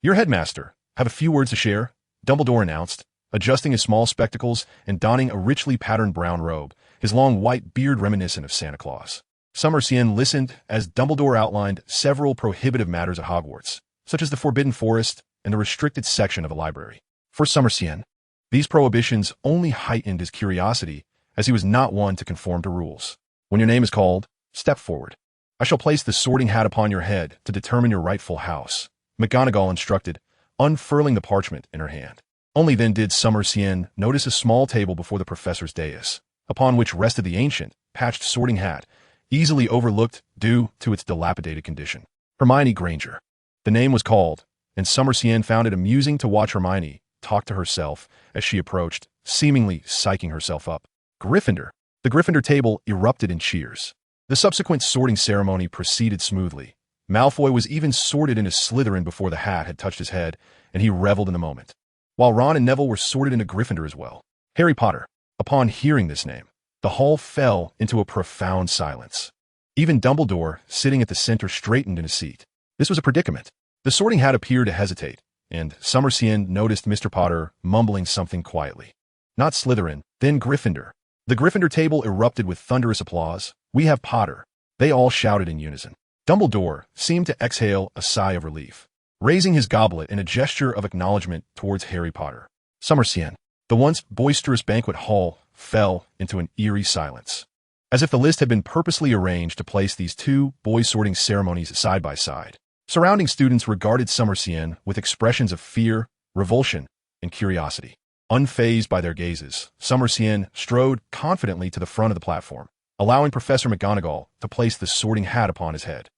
your headmaster, have a few words to share, Dumbledore announced, adjusting his small spectacles and donning a richly patterned brown robe, his long white beard reminiscent of Santa Claus. Summer Xian listened as Dumbledore outlined several prohibitive matters at Hogwarts, such as the Forbidden Forest and the restricted section of the library. For Summer Xian, these prohibitions only heightened his curiosity, as he was not one to conform to rules. When your name is called, step forward. I shall place the sorting hat upon your head to determine your rightful house, McGonagall instructed, unfurling the parchment in her hand. Only then did Summer Xian notice a small table before the professor's dais, upon which rested the ancient, patched sorting hat, easily overlooked due to its dilapidated condition. Hermione Granger. The name was called, and Summer Xian found it amusing to watch Hermione talk to herself as she approached, seemingly psyching herself up. Gryffindor. The Gryffindor table erupted in cheers. The subsequent sorting ceremony proceeded smoothly. Malfoy was even sorted into Slytherin before the hat had touched his head, and he reveled in the moment. While Ron and Neville were sorted into Gryffindor as well. Harry Potter. Upon hearing this name, the hall fell into a profound silence. Even Dumbledore, sitting at the center, straightened in his seat. This was a predicament. The sorting hat appeared to hesitate, and Summer Xian noticed Mr. Potter mumbling something quietly. Not Slytherin, then Gryffindor. The Gryffindor table erupted with thunderous applause. We have Potter. They all shouted in unison. Dumbledore seemed to exhale a sigh of relief, raising his goblet in a gesture of acknowledgement towards Harry Potter. Summer Xian. The once boisterous banquet hall fell into an eerie silence, as if the list had been purposely arranged to place these 2 boy sorting ceremonies side by side. Surrounding students regarded Summer Xian with expressions of fear, revulsion, and curiosity. Unfazed by their gazes, Summer Xian strode confidently to the front of the platform, allowing Professor McGonagall to place the sorting hat upon his head.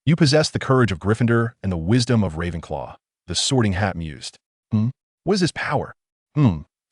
You possess the courage of Gryffindor and the wisdom of Ravenclaw, the sorting hat mused. What is his power?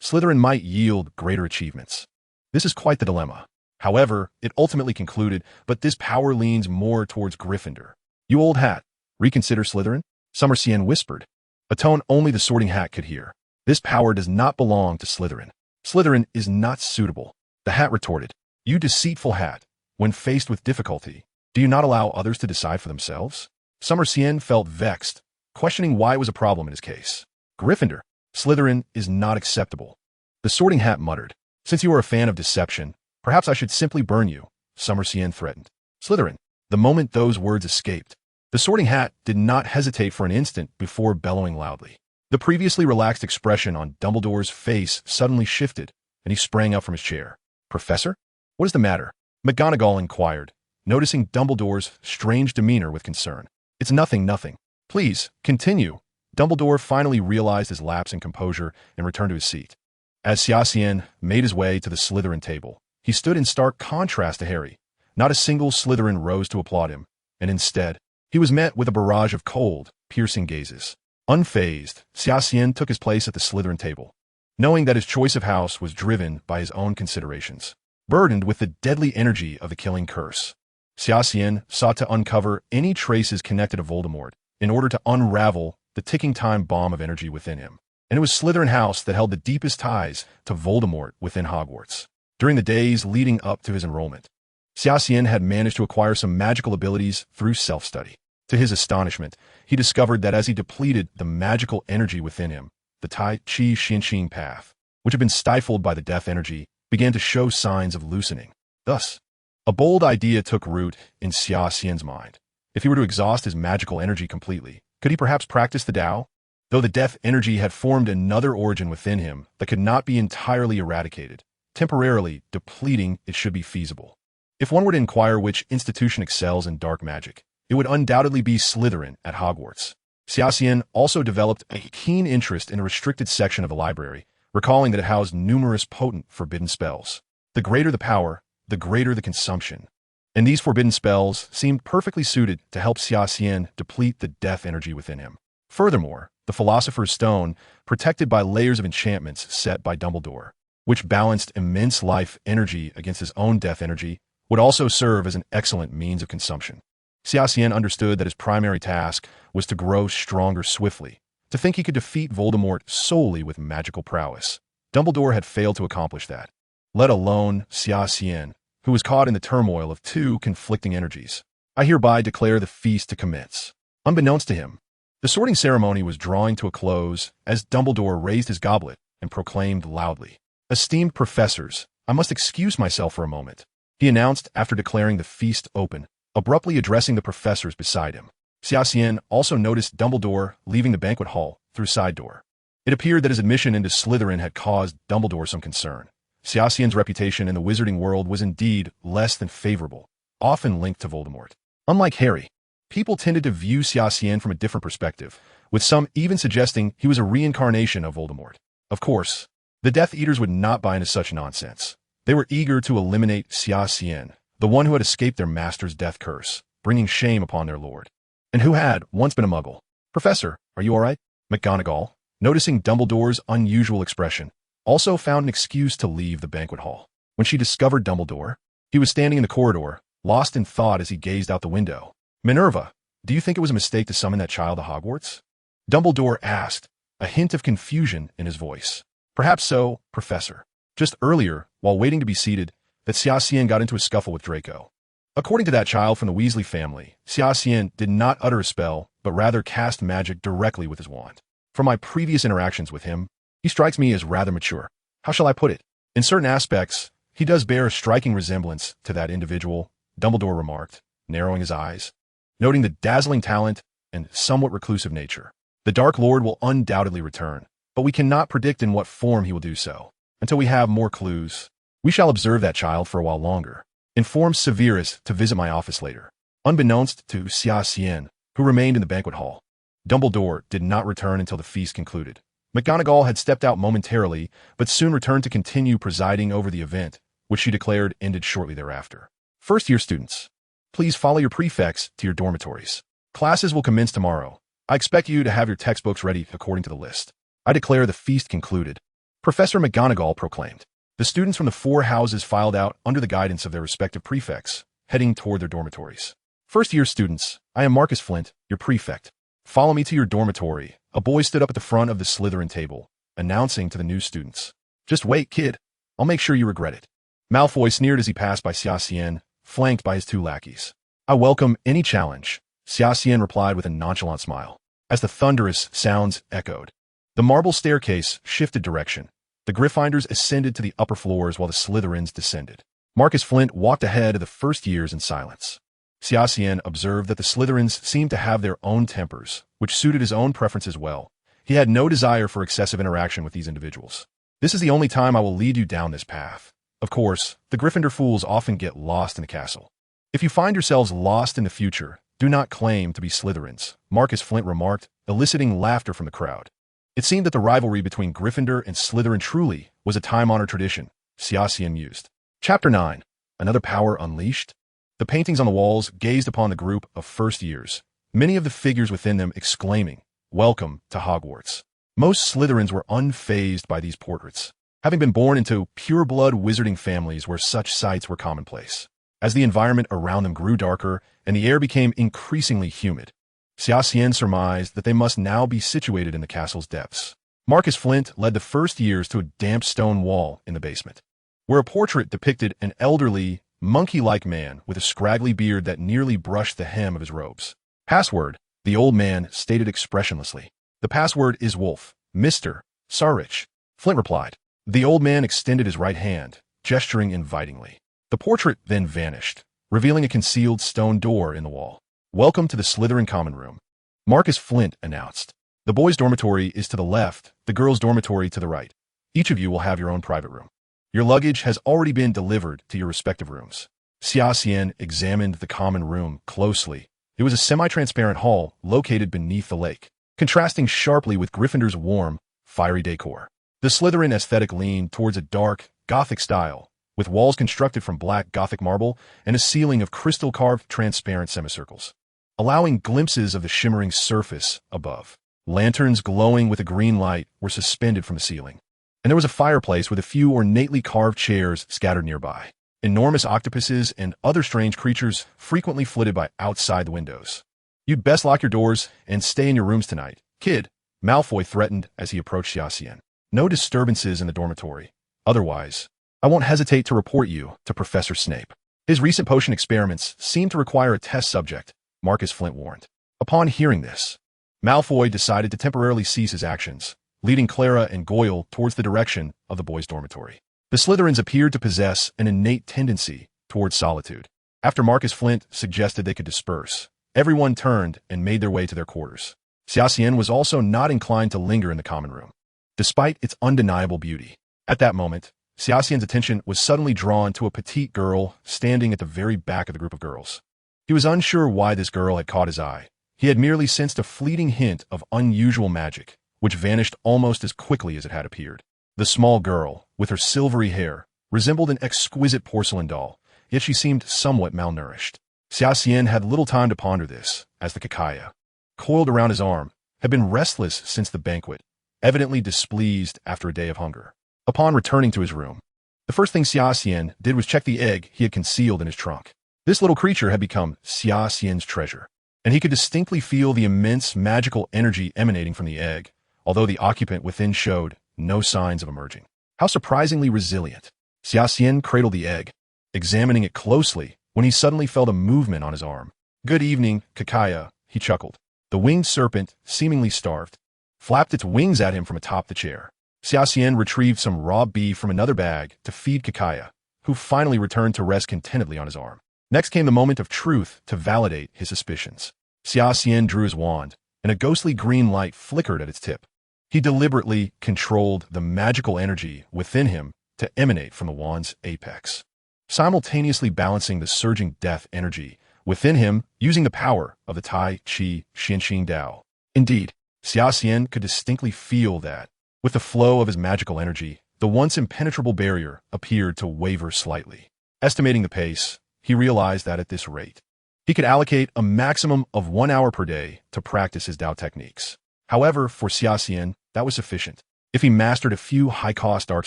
Slytherin might yield greater achievements. This is quite the dilemma. However, it ultimately concluded, but this power leans more towards Gryffindor. You old hat, reconsider Slytherin? Summer Xian whispered, a tone only the sorting hat could hear. This power does not belong to Slytherin. Slytherin is not suitable. The hat retorted. You deceitful hat. When faced with difficulty, do you not allow others to decide for themselves? Xian felt vexed, questioning why it was a problem in his case. Gryffindor. Slytherin is not acceptable. The Sorting Hat muttered. Since you are a fan of deception, perhaps I should simply burn you, Xian threatened. Slytherin. The moment those words escaped, the Sorting Hat did not hesitate for an instant before bellowing loudly. The previously relaxed expression on Dumbledore's face suddenly shifted, and he sprang up from his chair. Professor? What is the matter? McGonagall inquired, noticing Dumbledore's strange demeanor with concern. It's nothing. Please, continue. Dumbledore finally realized his lapse in composure and returned to his seat. As Xia Xian made his way to the Slytherin table, he stood in stark contrast to Harry. Not a single Slytherin rose to applaud him, and instead, he was met with a barrage of cold, piercing gazes. Unfazed, Xia Xian took his place at the Slytherin table, knowing that his choice of house was driven by his own considerations. Burdened with the deadly energy of the killing curse, Xia Xian sought to uncover any traces connected to Voldemort in order to unravel the ticking time bomb of energy within him. And it was Slytherin House that held the deepest ties to Voldemort within Hogwarts. During the days leading up to his enrollment, Xia Xian had managed to acquire some magical abilities through self-study. To his astonishment, he discovered that as he depleted the magical energy within him, the Tai Chi Xianxing path, which had been stifled by the death energy, began to show signs of loosening. Thus, a bold idea took root in Xia Xian's mind. If he were to exhaust his magical energy completely, could he perhaps practice the Tao? Though the death energy had formed another origin within him that could not be entirely eradicated, temporarily depleting it should be feasible. If one were to inquire which institution excels in dark magic, it would undoubtedly be Slytherin at Hogwarts. Xia Xian also developed a keen interest in a restricted section of the library, recalling that it housed numerous potent forbidden spells. The greater the power, the greater the consumption. And these forbidden spells seemed perfectly suited to help Xia Xian deplete the death energy within him. Furthermore, the Philosopher's Stone, protected by layers of enchantments set by Dumbledore, which balanced immense life energy against his own death energy, would also serve as an excellent means of consumption. Xia Xian understood that his primary task was to grow stronger swiftly. To think he could defeat Voldemort solely with magical prowess, Dumbledore had failed to accomplish that, let alone Xia Xian, who was caught in the turmoil of two conflicting energies. I hereby declare the feast to commence. Unbeknownst to him, the sorting ceremony was drawing to a close as Dumbledore raised his goblet and proclaimed loudly, Esteemed professors, I must excuse myself for a moment, he announced after declaring the feast open, abruptly addressing the professors beside him. Xia Xian also noticed Dumbledore leaving the banquet hall through side door. It appeared that his admission into Slytherin had caused Dumbledore some concern. Xia Xian's reputation in the wizarding world was indeed less than favorable, often linked to Voldemort. Unlike Harry, people tended to view Xia Xian from a different perspective, with some even suggesting he was a reincarnation of Voldemort. Of course, the Death Eaters would not buy into such nonsense. They were eager to eliminate Xia Xian, the one who had escaped their master's death curse, bringing shame upon their lord, and who had once been a muggle. Professor, are you all right? McGonagall, noticing Dumbledore's unusual expression, also found an excuse to leave the banquet hall. When she discovered Dumbledore, he was standing in the corridor, lost in thought as he gazed out the window. Minerva, do you think it was a mistake to summon that child to Hogwarts? Dumbledore asked, a hint of confusion in his voice. Perhaps so, Professor. Just earlier, while waiting to be seated, that Xia Xian got into a scuffle with Draco. According to that child from the Weasley family, Xia Xian did not utter a spell, but rather cast magic directly with his wand. From my previous interactions with him, he strikes me as rather mature. How shall I put it? In certain aspects, he does bear a striking resemblance to that individual, Dumbledore remarked, narrowing his eyes, noting the dazzling talent and somewhat reclusive nature. The Dark Lord will undoubtedly return, but we cannot predict in what form he will do so. Until we have more clues, we shall observe that child for a while longer. Inform Severus to visit my office later. Unbeknownst to Xia Xian, who remained in the banquet hall, Dumbledore did not return until the feast concluded. McGonagall had stepped out momentarily, but soon returned to continue presiding over the event, which she declared ended shortly thereafter. First-year students, please follow your prefects to your dormitories. Classes will commence tomorrow. I expect you to have your textbooks ready according to the list. I declare the feast concluded. Professor McGonagall proclaimed. The students from the four houses filed out under the guidance of their respective prefects, heading toward their dormitories. First-year students, I am Marcus Flint, your prefect. Follow me to your dormitory. A boy stood up at the front of the Slytherin table, announcing to the new students. Just wait, kid. I'll make sure you regret it. Malfoy sneered as he passed by Xia Xian, flanked by his two lackeys. I welcome any challenge, Xia Xian replied with a nonchalant smile. As the thunderous sounds echoed, the marble staircase shifted direction. The Gryffindors ascended to the upper floors while the Slytherins descended. Marcus Flint walked ahead of the first years in silence. Xia Xian observed that the Slytherins seemed to have their own tempers, which suited his own preferences well. He had no desire for excessive interaction with these individuals. This is the only time I will lead you down this path. Of course, the Gryffindor fools often get lost in the castle. If you find yourselves lost in the future, do not claim to be Slytherins, Marcus Flint remarked, eliciting laughter from the crowd. It seemed that the rivalry between Gryffindor and Slytherin truly was a time-honored tradition, Xia Xian mused. Chapter 9. Another Power Unleashed? The paintings on the walls gazed upon the group of first years, many of the figures within them exclaiming, "Welcome to Hogwarts." Most Slytherins were unfazed by these portraits, having been born into pure-blood wizarding families where such sights were commonplace. As the environment around them grew darker and the air became increasingly humid, Xia Xian surmised that they must now be situated in the castle's depths. Marcus Flint led the first years to a damp stone wall in the basement, where a portrait depicted an elderly, monkey-like man with a scraggly beard that nearly brushed the hem of his robes. Password, the old man stated expressionlessly. The password is Wolf, Mr. Sarich, Flint replied. The old man extended his right hand, gesturing invitingly. The portrait then vanished, revealing a concealed stone door in the wall. Welcome to the Slytherin common room, Marcus Flint announced. The boys' dormitory is to the left, the girls' dormitory to the right. Each of you will have your own private room. Your luggage has already been delivered to your respective rooms. Xia Xian examined the common room closely. It was a semi-transparent hall located beneath the lake, contrasting sharply with Gryffindor's warm, fiery decor. The Slytherin aesthetic leaned towards a dark, Gothic style, with walls constructed from black Gothic marble and a ceiling of crystal-carved transparent semicircles, allowing glimpses of the shimmering surface above. Lanterns glowing with a green light were suspended from the ceiling, and there was a fireplace with a few ornately carved chairs scattered nearby. Enormous octopuses and other strange creatures frequently flitted by outside the windows. You'd best lock your doors and stay in your rooms tonight, kid, Malfoy threatened as he approached Xia Xian. No disturbances in the dormitory. Otherwise, I won't hesitate to report you to Professor Snape. His recent potion experiments seem to require a test subject, Marcus Flint warned. Upon hearing this, Malfoy decided to temporarily cease his actions, leading Clara and Goyle towards the direction of the boys' dormitory. The Slytherins appeared to possess an innate tendency towards solitude. After Marcus Flint suggested they could disperse, everyone turned and made their way to their quarters. Xia Xian was also not inclined to linger in the common room, despite its undeniable beauty. At that moment, Xia Xian's attention was suddenly drawn to a petite girl standing at the very back of the group of girls. He was unsure why this girl had caught his eye. He had merely sensed a fleeting hint of unusual magic, which vanished almost as quickly as it had appeared. The small girl, with her silvery hair, resembled an exquisite porcelain doll, yet she seemed somewhat malnourished. Xia Xian had little time to ponder this, as the Kakaya, coiled around his arm, had been restless since the banquet, evidently displeased after a day of hunger. Upon returning to his room, the first thing Xia Xian did was check the egg he had concealed in his trunk. This little creature had become Xia Xian's treasure, and he could distinctly feel the immense magical energy emanating from the egg, although the occupant within showed no signs of emerging. How surprisingly resilient. Xia Xian cradled the egg, examining it closely when he suddenly felt a movement on his arm. Good evening, Kakaya, he chuckled. The winged serpent, seemingly starved, flapped its wings at him from atop the chair. Xia Xian retrieved some raw beef from another bag to feed Kakaya, who finally returned to rest contentedly on his arm. Next came the moment of truth to validate his suspicions. Xia Xian drew his wand, and a ghostly green light flickered at its tip. He deliberately controlled the magical energy within him to emanate from the wand's apex, simultaneously balancing the surging death energy within him using the power of the Tai Chi Xianxing Dao. Indeed, Xia Xian could distinctly feel that, with the flow of his magical energy, the once impenetrable barrier appeared to waver slightly. Estimating the pace, he realized that at this rate, he could allocate a maximum of 1 hour per day to practice his Dao techniques. However, for Xia Xian, that was sufficient. If he mastered a few high-cost dark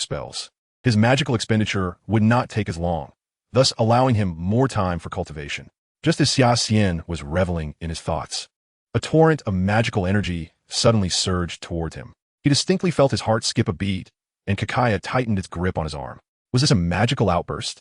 spells, his magical expenditure would not take as long, thus allowing him more time for cultivation. Just as Xia Xian was reveling in his thoughts, a torrent of magical energy suddenly surged toward him. He distinctly felt his heart skip a beat and Kakaya tightened its grip on his arm. Was this a magical outburst?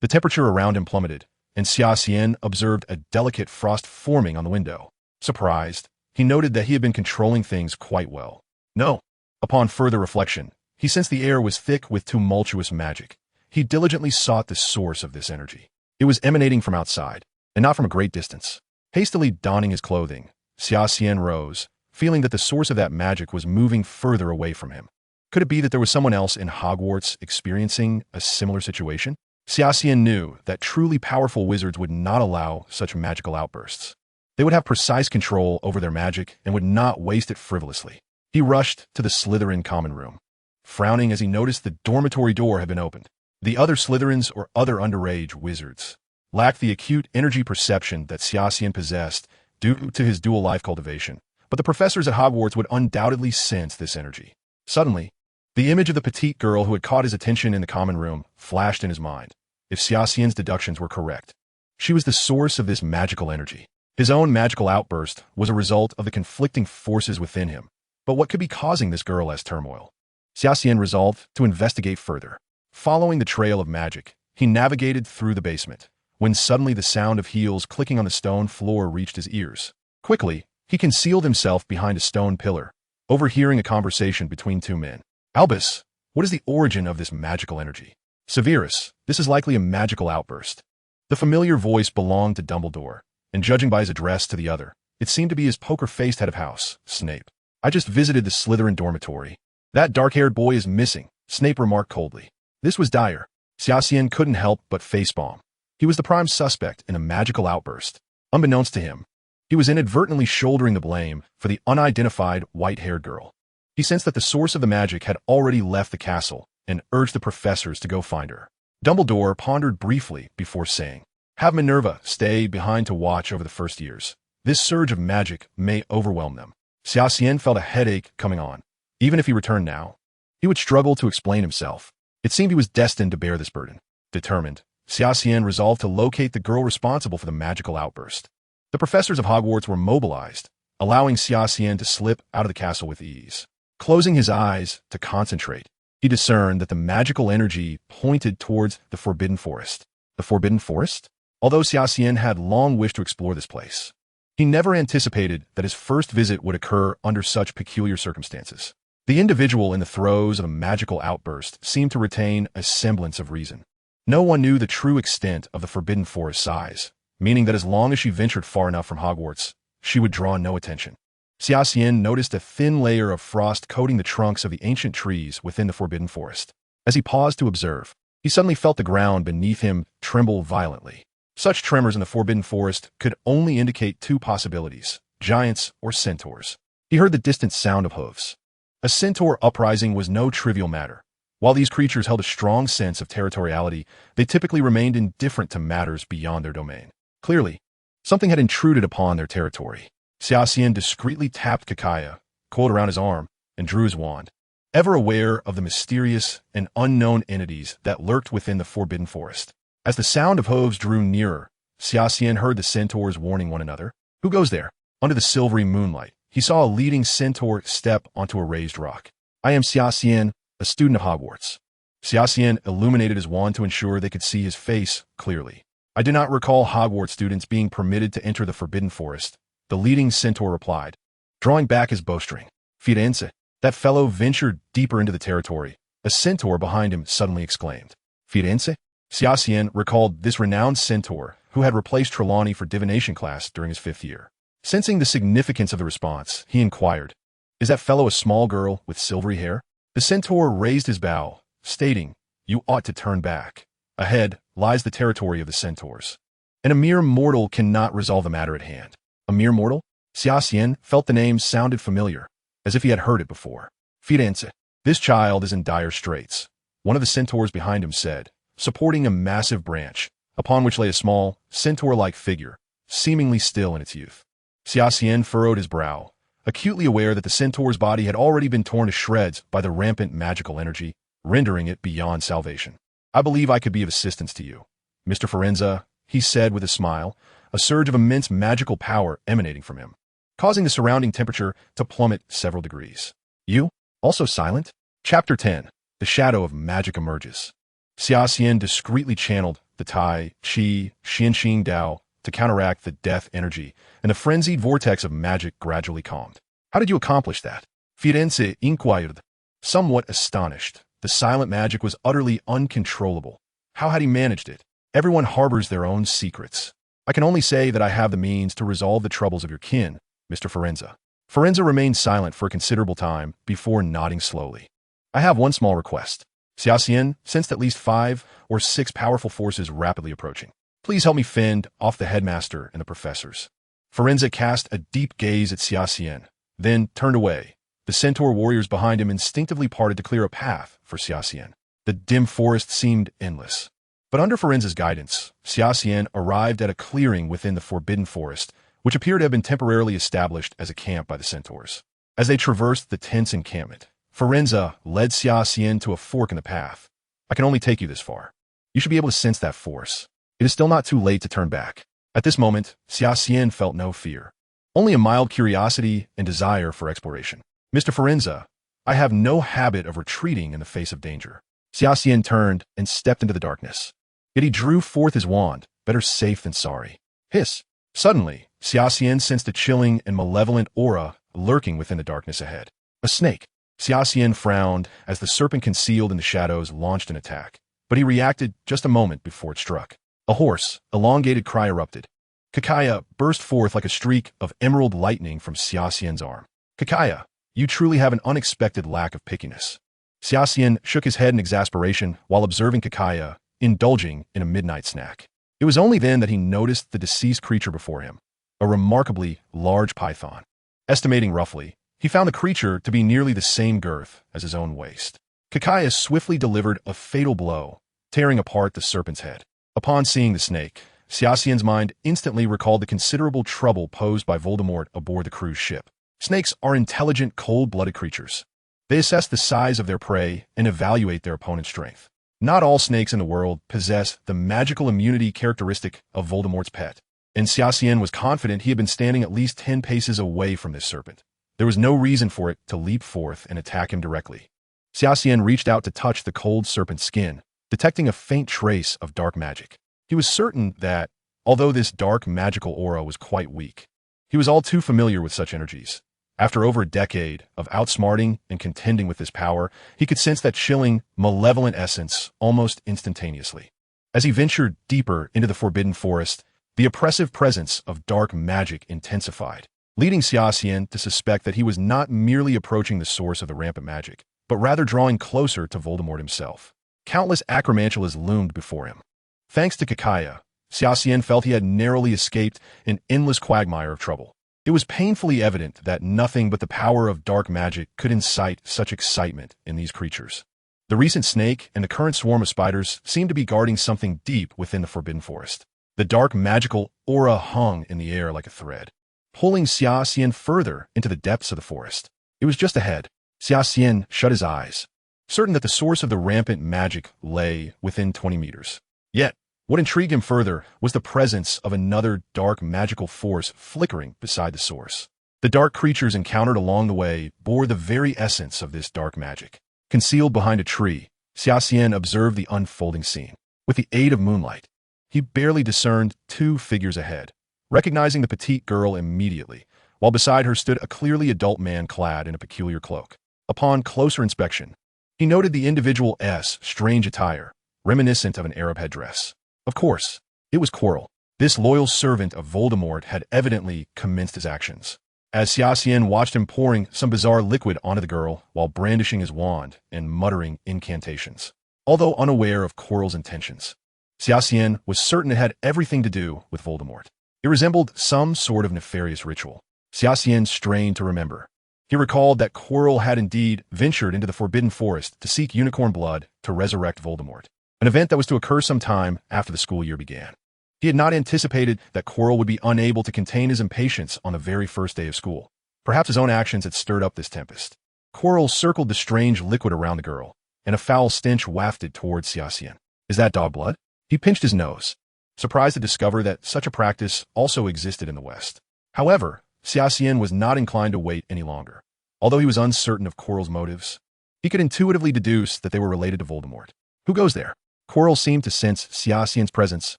The temperature around him plummeted, and Xia Xian observed a delicate frost forming on the window. Surprised, he noted that he had been controlling things quite well. No. Upon further reflection, he sensed the air was thick with tumultuous magic. He diligently sought the source of this energy. It was emanating from outside, and not from a great distance. Hastily donning his clothing, Xia Xian rose, feeling that the source of that magic was moving further away from him. Could it be that there was someone else in Hogwarts experiencing a similar situation? Xia Xian knew that truly powerful wizards would not allow such magical outbursts. They would have precise control over their magic and would not waste it frivolously. He rushed to the Slytherin common room, frowning as he noticed the dormitory door had been opened. The other Slytherins or other underage wizards lacked the acute energy perception that Xia Xian possessed due to his dual life cultivation, but the professors at Hogwarts would undoubtedly sense this energy. Suddenly, the image of the petite girl who had caught his attention in the common room flashed in his mind. If Xia Xian's deductions were correct, she was the source of this magical energy. His own magical outburst was a result of the conflicting forces within him. But what could be causing this girl's turmoil? Xia Xian resolved to investigate further. Following the trail of magic, he navigated through the basement, when suddenly the sound of heels clicking on the stone floor reached his ears. Quickly, he concealed himself behind a stone pillar, overhearing a conversation between two men. Albus, what is the origin of this magical energy? Severus, this is likely a magical outburst. The familiar voice belonged to Dumbledore, and judging by his address to the other, it seemed to be his poker-faced head of house, Snape. I just visited the Slytherin dormitory. That dark-haired boy is missing, Snape remarked coldly. This was dire. Xia Xian couldn't help but facepalm. He was the prime suspect in a magical outburst. Unbeknownst to him, he was inadvertently shouldering the blame for the unidentified white-haired girl. He sensed that the source of the magic had already left the castle and urged the professors to go find her. Dumbledore pondered briefly before saying, "Have Minerva stay behind to watch over the first years. This surge of magic may overwhelm them." Xia Xian felt a headache coming on. Even if he returned now, he would struggle to explain himself. It seemed he was destined to bear this burden. Determined, Xia Xian resolved to locate the girl responsible for the magical outburst. The professors of Hogwarts were mobilized, allowing Xia Xian to slip out of the castle with ease. Closing his eyes to concentrate, he discerned that the magical energy pointed towards the Forbidden Forest. The Forbidden Forest? Although Xia Xian had long wished to explore this place, he never anticipated that his first visit would occur under such peculiar circumstances. The individual in the throes of a magical outburst seemed to retain a semblance of reason. No one knew the true extent of the Forbidden Forest's size, meaning that as long as she ventured far enough from Hogwarts, she would draw no attention. Xia Xian noticed a thin layer of frost coating the trunks of the ancient trees within the Forbidden Forest. As he paused to observe, he suddenly felt the ground beneath him tremble violently. Such tremors in the Forbidden Forest could only indicate two possibilities, giants or centaurs. He heard the distant sound of hooves. A centaur uprising was no trivial matter. While these creatures held a strong sense of territoriality, they typically remained indifferent to matters beyond their domain. Clearly, something had intruded upon their territory. Xia Xian discreetly tapped Kakaya, coiled around his arm, and drew his wand. Ever aware of the mysterious and unknown entities that lurked within the Forbidden Forest. As the sound of hooves drew nearer, Xia Xian heard the centaurs warning one another. Who goes there? Under the silvery moonlight, he saw a leading centaur step onto a raised rock. I am Xia Xian, a student of Hogwarts. Xia Xian illuminated his wand to ensure they could see his face clearly. I do not recall Hogwarts students being permitted to enter the Forbidden Forest, the leading centaur replied, drawing back his bowstring. Firenze. That fellow ventured deeper into the territory. A centaur behind him suddenly exclaimed. Firenze? Xia Xian recalled this renowned centaur who had replaced Trelawney for divination class during his 5th year. Sensing the significance of the response, he inquired, is that fellow a small girl with silvery hair? The centaur raised his bow, stating, you ought to turn back. Ahead lies the territory of the centaurs, and a mere mortal cannot resolve the matter at hand. A mere mortal? Xia Xian felt the name sounded familiar, as if he had heard it before. Firenze. This child is in dire straits, one of the centaurs behind him said, supporting a massive branch, upon which lay a small, centaur-like figure, seemingly still in its youth. Xia Xian furrowed his brow, acutely aware that the centaur's body had already been torn to shreds by the rampant magical energy, rendering it beyond salvation. I believe I could be of assistance to you, Mr. Firenze, he said with a smile, a surge of immense magical power emanating from him, causing the surrounding temperature to plummet several degrees. You? Also silent? Chapter 10. the shadow of magic emerges. Xia Xian discreetly channeled the Tai, Qi, Xian Dao to counteract the death energy, and the frenzied vortex of magic gradually calmed. How did you accomplish that? Firenze inquired. Somewhat astonished, the silent magic was utterly uncontrollable. How had he managed it? Everyone harbors their own secrets. I can only say that I have the means to resolve the troubles of your kin, Mr. Firenze. Firenze remained silent for a considerable time before nodding slowly. I have one small request. Xia Xian sensed at least 5 or 6 powerful forces rapidly approaching. Please help me fend off the headmaster and the professors. Firenze cast a deep gaze at Xia Xian, then turned away. The centaur warriors behind him instinctively parted to clear a path for Xia Xian. The dim forest seemed endless. But under Firenze's guidance, Xia Xian arrived at a clearing within the forbidden forest, which appeared to have been temporarily established as a camp by the centaurs. As they traversed the tense encampment, Firenze led Xia Xian to a fork in the path. I can only take you this far. You should be able to sense that force. It is still not too late to turn back. At this moment, Xia Xian felt no fear, only a mild curiosity and desire for exploration. Mr. Firenze, I have no habit of retreating in the face of danger. Xia Xian turned and stepped into the darkness. Yet he drew forth his wand, better safe than sorry. Hiss! Suddenly, Xia Xian sensed a chilling and malevolent aura lurking within the darkness ahead. A snake. Xia Xian frowned as the serpent concealed in the shadows launched an attack, but he reacted just a moment before it struck. A hoarse, elongated cry erupted. Kakaya burst forth like a streak of emerald lightning from Xia Xian's arm. Kakaya, you truly have an unexpected lack of pickiness. Xia Xian shook his head in exasperation while observing Kakaya indulging in a midnight snack. It was only then that he noticed the deceased creature before him, a remarkably large python. Estimating roughly, he found the creature to be nearly the same girth as his own waist. Kakaya swiftly delivered a fatal blow, tearing apart the serpent's head. Upon seeing the snake, Xia Xian's mind instantly recalled the considerable trouble posed by Voldemort aboard the cruise ship. Snakes are intelligent, cold-blooded creatures. They assess the size of their prey and evaluate their opponent's strength. Not all snakes in the world possess the magical immunity characteristic of Voldemort's pet, and Xia Xian was confident he had been standing at least 10 paces away from this serpent. There was no reason for it to leap forth and attack him directly. Xia Xian reached out to touch the cold serpent's skin, detecting a faint trace of dark magic. He was certain that, although this dark magical aura was quite weak, he was all too familiar with such energies. After over a decade of outsmarting and contending with this power, he could sense that chilling, malevolent essence almost instantaneously. As he ventured deeper into the forbidden forest, the oppressive presence of dark magic intensified, leading Xia Xian to suspect that he was not merely approaching the source of the rampant magic, but rather drawing closer to Voldemort himself. Countless acromantulas loomed before him. Thanks to Kakaya, Xia Xian felt he had narrowly escaped an endless quagmire of trouble. It was painfully evident that nothing but the power of dark magic could incite such excitement in these creatures. The recent snake and the current swarm of spiders seemed to be guarding something deep within the forbidden forest. The dark magical aura hung in the air like a thread, pulling Xia Xian further into the depths of the forest. It was just ahead. Xia Xian shut his eyes, certain that the source of the rampant magic lay within 20 meters. Yet, what intrigued him further was the presence of another dark magical force flickering beside the source. The dark creatures encountered along the way bore the very essence of this dark magic. Concealed behind a tree, Xia Xian observed the unfolding scene. With the aid of moonlight, he barely discerned 2 figures ahead, recognizing the petite girl immediately, while beside her stood a clearly adult man clad in a peculiar cloak. Upon closer inspection, he noted the individual's strange attire, reminiscent of an Arab headdress. Of course, it was Quirrell. This loyal servant of Voldemort had evidently commenced his actions, as Xia Xian watched him pouring some bizarre liquid onto the girl while brandishing his wand and muttering incantations. Although unaware of Quirrell's intentions, Xia Xian was certain it had everything to do with Voldemort. It resembled some sort of nefarious ritual. Xia Xian strained to remember. He recalled that Quirrell had indeed ventured into the Forbidden Forest to seek unicorn blood to resurrect Voldemort, an event that was to occur sometime after the school year began. He had not anticipated that Quirrell would be unable to contain his impatience on the very first day of school. Perhaps his own actions had stirred up this tempest. Quirrell circled the strange liquid around the girl, and a foul stench wafted towards Xia Xian. Is that dog blood? He pinched his nose, surprised to discover that such a practice also existed in the West. However, Xia Xian was not inclined to wait any longer. Although he was uncertain of Quirrell's motives, He could intuitively deduce that they were related to Voldemort. Who goes there? Quirrell seemed to sense Xia Xian's presence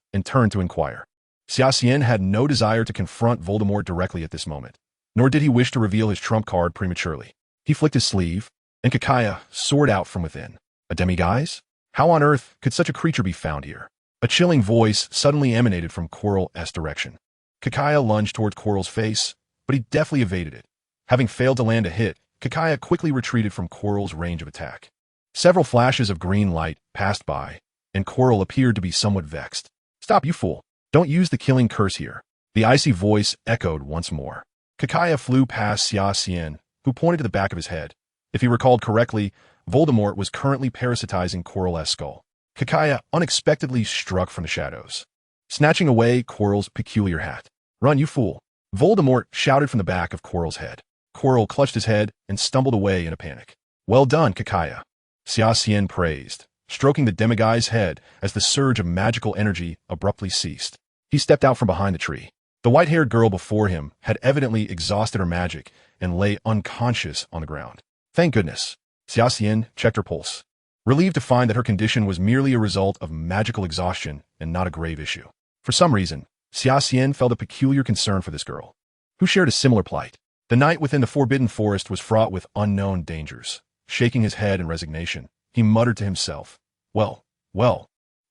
and turned to inquire. Xia Xian had no desire to confront Voldemort directly at this moment, nor did he wish to reveal his trump card prematurely. He flicked his sleeve, and Kakaya soared out from within. A demiguise? How on earth could such a creature be found here? A chilling voice suddenly emanated from Quirrell's direction. Kakaya lunged towards Quirrell's face, but he deftly evaded it. Having failed to land a hit, Kakaya quickly retreated from Quirrell's range of attack. Several flashes of green light passed by, and Quirrell appeared to be somewhat vexed. "Stop, you fool. Don't use the killing curse here." The icy voice echoed once more. Kakaya flew past Xia Xian, who pointed to the back of his head. If he recalled correctly, Voldemort was currently parasitizing Quirrell's skull. Kakaya unexpectedly struck from the shadows, snatching away Quirrell's peculiar hat. "Run, you fool!" Voldemort shouted from the back of Quirrell's head. Quirrell clutched his head and stumbled away in a panic. "Well done, Kakaya," Xia Xian praised, stroking the demiguise's head as the surge of magical energy abruptly ceased. He stepped out from behind the tree. The white-haired girl before him had evidently exhausted her magic and lay unconscious on the ground. Thank goodness. Xia Xian checked her pulse, relieved to find that her condition was merely a result of magical exhaustion and not a grave issue. For some reason, Xia Xian felt a peculiar concern for this girl, who shared a similar plight. The night within the Forbidden Forest was fraught with unknown dangers. Shaking his head in resignation, he muttered to himself, Well,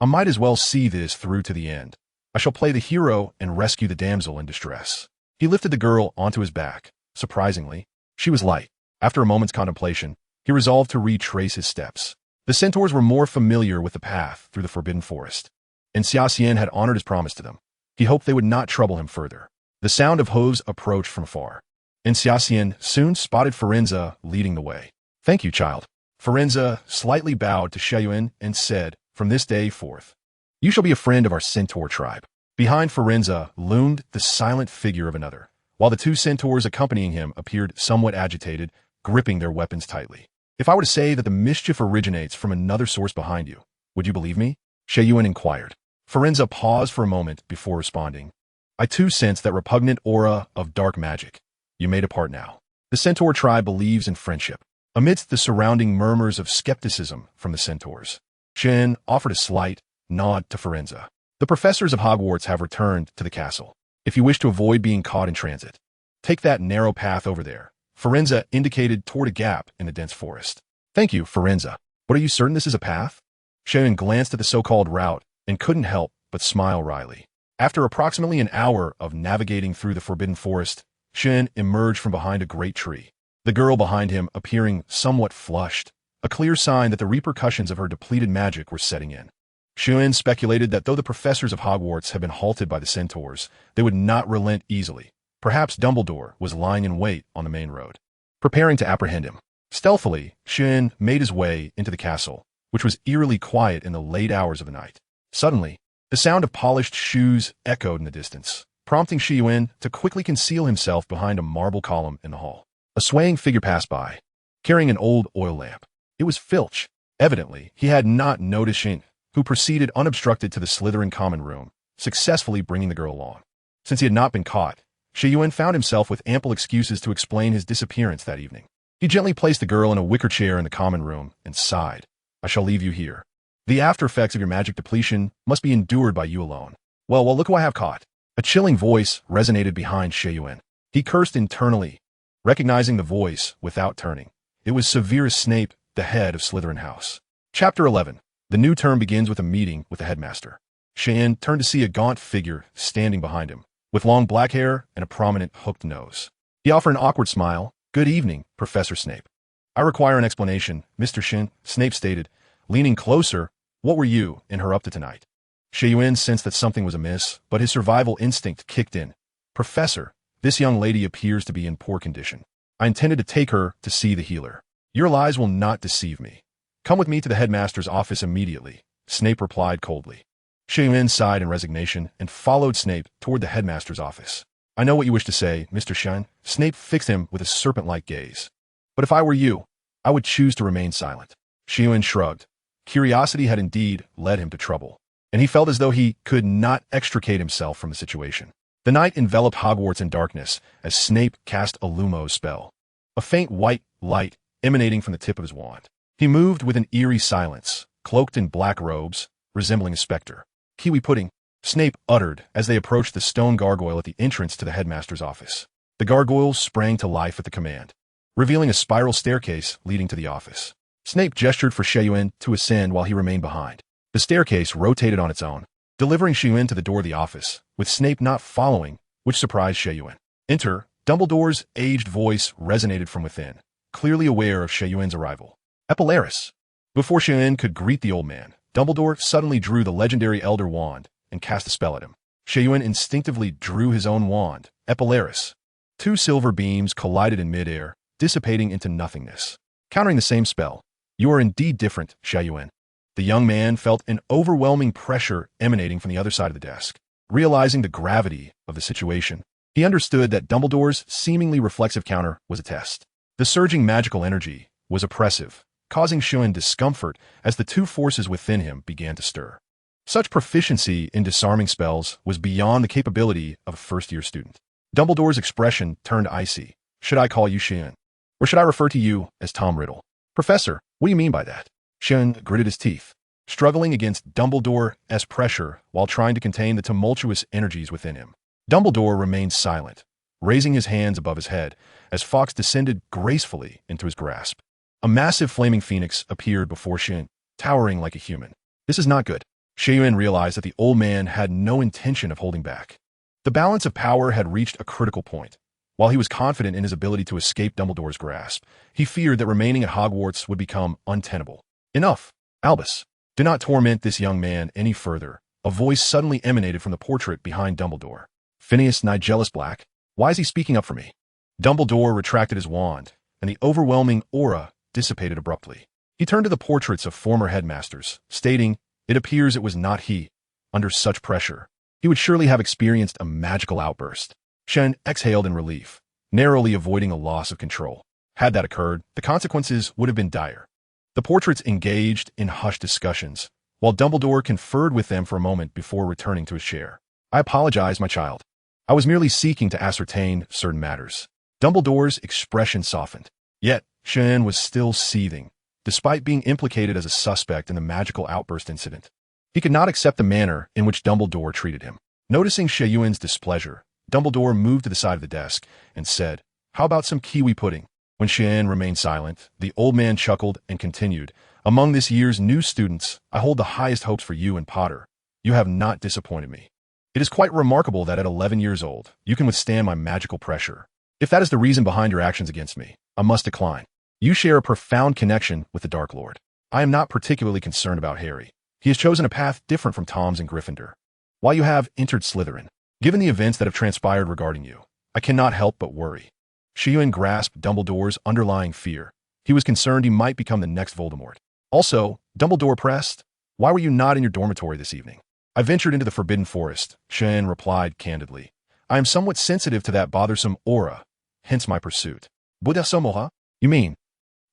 I might as well see this through to the end. I shall play the hero and rescue the damsel in distress." He lifted the girl onto his back. Surprisingly, she was light. After a moment's contemplation, he resolved to retrace his steps. The centaurs were more familiar with the path through the Forbidden Forest, and Xia Xian had honored his promise to them. He hoped they would not trouble him further. The sound of hooves approached from afar, and Xia Xian soon spotted Firenze leading the way. "Thank you, child." Firenze slightly bowed to Xia Xian and said, "From this day forth, you shall be a friend of our centaur tribe." Behind Firenze loomed the silent figure of another, while the two centaurs accompanying him appeared somewhat agitated, gripping their weapons tightly. "If I were to say that the mischief originates from another source behind you, would you believe me?" Xia Xian inquired. Firenze paused for a moment before responding. "I too sense that repugnant aura of dark magic. You may depart now. The centaur tribe believes in friendship." Amidst the surrounding murmurs of skepticism from the centaurs, Xian offered a slight nod to Firenze. "The professors of Hogwarts have returned to the castle. If you wish to avoid being caught in transit, take that narrow path over there." Firenze indicated toward a gap in the dense forest. "Thank you, Firenze. But are you certain this is a path?" Xian glanced at the so-called route and couldn't help but smile wryly. After approximately an hour of navigating through the Forbidden Forest, Xian emerged from behind a great tree, the girl behind him appearing somewhat flushed, a clear sign that the repercussions of her depleted magic were setting in. Xian speculated that though the professors of Hogwarts had been halted by the centaurs, they would not relent easily. Perhaps Dumbledore was lying in wait on the main road, preparing to apprehend him. Stealthily, Xian made his way into the castle, which was eerily quiet in the late hours of the night. Suddenly, the sound of polished shoes echoed in the distance, prompting Xia Xian to quickly conceal himself behind a marble column in the hall. A swaying figure passed by, carrying an old oil lamp. It was Filch. Evidently, he had not noticed Xian, who proceeded unobstructed to the Slytherin common room, successfully bringing the girl along. Since he had not been caught, Xia Xian found himself with ample excuses to explain his disappearance that evening. He gently placed the girl in a wicker chair in the common room and sighed. "I shall leave you here. The after effects of your magic depletion must be endured by you alone." Well, look who I have caught." A chilling voice resonated behind Xia Xian. He cursed internally, recognizing the voice without turning. It was Severus Snape, the head of Slytherin House. Chapter 11. The new term begins with a meeting with the headmaster. Xia Xian turned to see a gaunt figure standing behind him, with long black hair and a prominent hooked nose. He offered an awkward smile. "Good evening, Professor Snape." "I require an explanation, Mr. Xian," Snape stated, leaning closer. "What were you and her up to tonight?" Xia Xian sensed that something was amiss, but his survival instinct kicked in. "Professor, this young lady appears to be in poor condition. I intended to take her to see the healer." "Your lies will not deceive me. Come with me to the headmaster's office immediately," Snape replied coldly. Xia Xian sighed in resignation and followed Snape toward the headmaster's office. "I know what you wish to say, Mr. Xian." Snape fixed him with a serpent-like gaze. "But if I were you, I would choose to remain silent." Xia Xian shrugged. Curiosity had indeed led him to trouble, and he felt as though he could not extricate himself from the situation. The night enveloped Hogwarts in darkness as Snape cast a Lumos spell, a faint white light emanating from the tip of his wand. He moved with an eerie silence, cloaked in black robes, resembling a specter. "Kiwi pudding," Snape uttered as they approached the stone gargoyle at the entrance to the headmaster's office. The gargoyle sprang to life at the command, revealing a spiral staircase leading to the office. Snape gestured for Xia Xian to ascend while he remained behind. The staircase rotated on its own, delivering Xia Xian to the door of the office, with Snape not following, which surprised Xia Xian. "Enter." Dumbledore's aged voice resonated from within, clearly aware of Xia Xian's arrival. "Epilaris." Before Xia Xian could greet the old man, Dumbledore suddenly drew the legendary Elder Wand and cast a spell at him. Xia Xian instinctively drew his own wand, Epilaris. Two silver beams collided in midair, dissipating into nothingness. Countering the same spell. "You are indeed different, Xia Xian." The young man felt an overwhelming pressure emanating from the other side of the desk. Realizing the gravity of the situation, he understood that Dumbledore's seemingly reflexive counter was a test. The surging magical energy was oppressive, causing Xia Xian discomfort as the two forces within him began to stir. Such proficiency in disarming spells was beyond the capability of a first-year student. Dumbledore's expression turned icy. "Should I call you Xia Xian? Or should I refer to you as Tom Riddle?" "Professor, what do you mean by that?" Xia Xian gritted his teeth, struggling against Dumbledore's pressure while trying to contain the tumultuous energies within him. Dumbledore remained silent, raising his hands above his head as Fawkes descended gracefully into his grasp. A massive flaming phoenix appeared before Xia Xian, towering like a human. "This is not good." Xia Xian realized that the old man had no intention of holding back. The balance of power had reached a critical point. While he was confident in his ability to escape Dumbledore's grasp, he feared that remaining at Hogwarts would become untenable. "Enough, Albus. Do not torment this young man any further." A voice suddenly emanated from the portrait behind Dumbledore. "Phineas Nigellus Black? Why is he speaking up for me?" Dumbledore retracted his wand, and the overwhelming aura dissipated abruptly. He turned to the portraits of former headmasters, stating, "It appears it was not he. Under such pressure, he would surely have experienced a magical outburst." Xia Xian exhaled in relief, narrowly avoiding a loss of control. Had that occurred, the consequences would have been dire. The portraits engaged in hushed discussions, while Dumbledore conferred with them for a moment before returning to his chair. "I apologize, my child. I was merely seeking to ascertain certain matters." Dumbledore's expression softened. Yet, Xia Xian was still seething, despite being implicated as a suspect in the magical outburst incident. He could not accept the manner in which Dumbledore treated him. Noticing Xia Xian's displeasure, Dumbledore moved to the side of the desk and said, "How about some kiwi pudding?" When Xia Xian remained silent, the old man chuckled and continued, "Among this year's new students, I hold the highest hopes for you and Potter. You have not disappointed me. It is quite remarkable that at 11 years old, you can withstand my magical pressure. If that is the reason behind your actions against me, I must decline. You share a profound connection with the Dark Lord. I am not particularly concerned about Harry. He has chosen a path different from Tom's and Gryffindor, while you have entered Slytherin. Given the events that have transpired regarding you, I cannot help but worry." Xia Xian grasped Dumbledore's underlying fear. He was concerned he might become the next Voldemort. "Also," Dumbledore pressed, "why were you not in your dormitory this evening?" "I ventured into the Forbidden Forest," Xia Xian replied candidly. "I am somewhat sensitive to that bothersome aura, hence my pursuit." "Buddha Somoha? You mean?"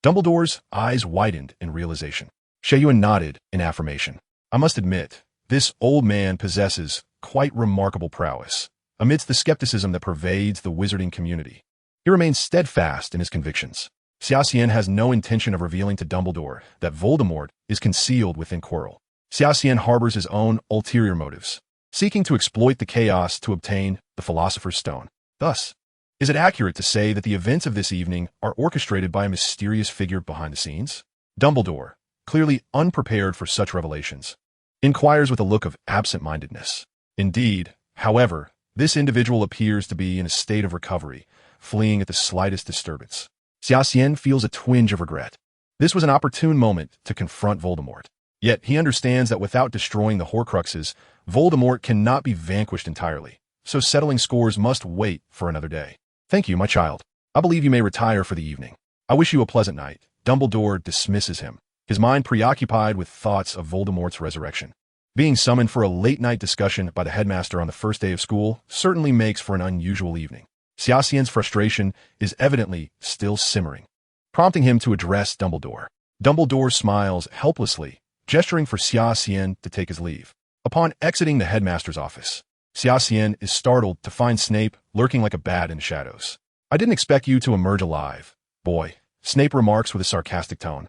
Dumbledore's eyes widened in realization. Xia Xian nodded in affirmation. "I must admit, this old man possesses quite remarkable prowess. Amidst the skepticism that pervades the wizarding community, he remains steadfast in his convictions. Xia Xian has no intention of revealing to Dumbledore that Voldemort is concealed within Quirrell. Xia Xian harbors his own ulterior motives, seeking to exploit the chaos to obtain the Philosopher's Stone. Thus, is it accurate to say that the events of this evening are orchestrated by a mysterious figure behind the scenes?" Dumbledore, clearly unprepared for such revelations, inquires with a look of absent-mindedness. Indeed, however, this individual appears to be in a state of recovery, fleeing at the slightest disturbance. Xia Xian feels a twinge of regret. This was an opportune moment to confront Voldemort. Yet he understands that without destroying the Horcruxes, Voldemort cannot be vanquished entirely, so settling scores must wait for another day. "Thank you, my child. I believe you may retire for the evening. I wish you a pleasant night." Dumbledore dismisses him, his mind preoccupied with thoughts of Voldemort's resurrection. Being summoned for a late-night discussion by the headmaster on the first day of school certainly makes for an unusual evening. Xia Xian's frustration is evidently still simmering, prompting him to address Dumbledore. Dumbledore smiles helplessly, gesturing for Xia Xian to take his leave. Upon exiting the headmaster's office, Xia Xian is startled to find Snape lurking like a bat in the shadows. "I didn't expect you to emerge alive, boy," Snape remarks with a sarcastic tone.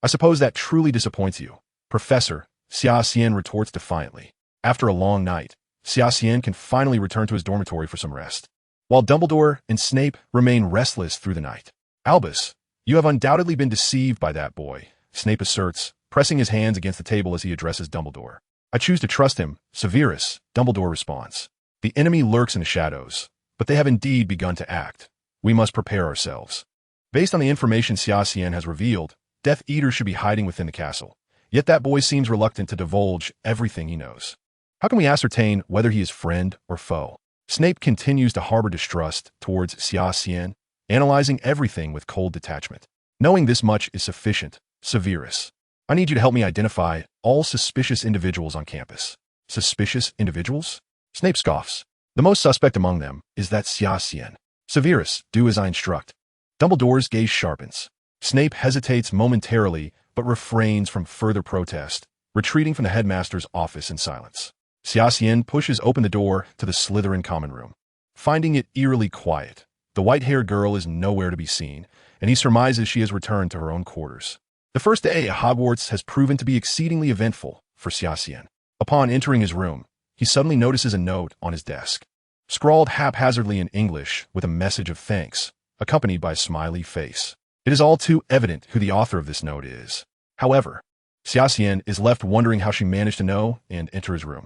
I suppose that truly disappoints you. Professor, Xia Xian retorts defiantly. After a long night, Xia Xian can finally return to his dormitory for some rest, while Dumbledore and Snape remain restless through the night. Albus, you have undoubtedly been deceived by that boy, Snape asserts, pressing his hands against the table as he addresses Dumbledore. I choose to trust him, Severus, Dumbledore responds. The enemy lurks in the shadows, but they have indeed begun to act. We must prepare ourselves. Based on the information Xia Xian has revealed, Death Eaters should be hiding within the castle. Yet that boy seems reluctant to divulge everything he knows. How can we ascertain whether he is friend or foe? Snape continues to harbor distrust towards Xia Xian, analyzing everything with cold detachment. Knowing this much is sufficient, Severus. I need you to help me identify all suspicious individuals on campus. Suspicious individuals? Snape scoffs. The most suspect among them is that Xia Xian. Severus, do as I instruct. Dumbledore's gaze sharpens. Snape hesitates momentarily, but refrains from further protest, retreating from the headmaster's office in silence. Xia Xian pushes open the door to the Slytherin common room. Finding it eerily quiet, the white-haired girl is nowhere to be seen, and he surmises she has returned to her own quarters. The first day at Hogwarts has proven to be exceedingly eventful for Xia Xian. Upon entering his room, he suddenly notices a note on his desk, scrawled haphazardly in English with a message of thanks, accompanied by a smiley face. It is all too evident who the author of this note is. However, Xia Xian is left wondering how she managed to know and enter his room.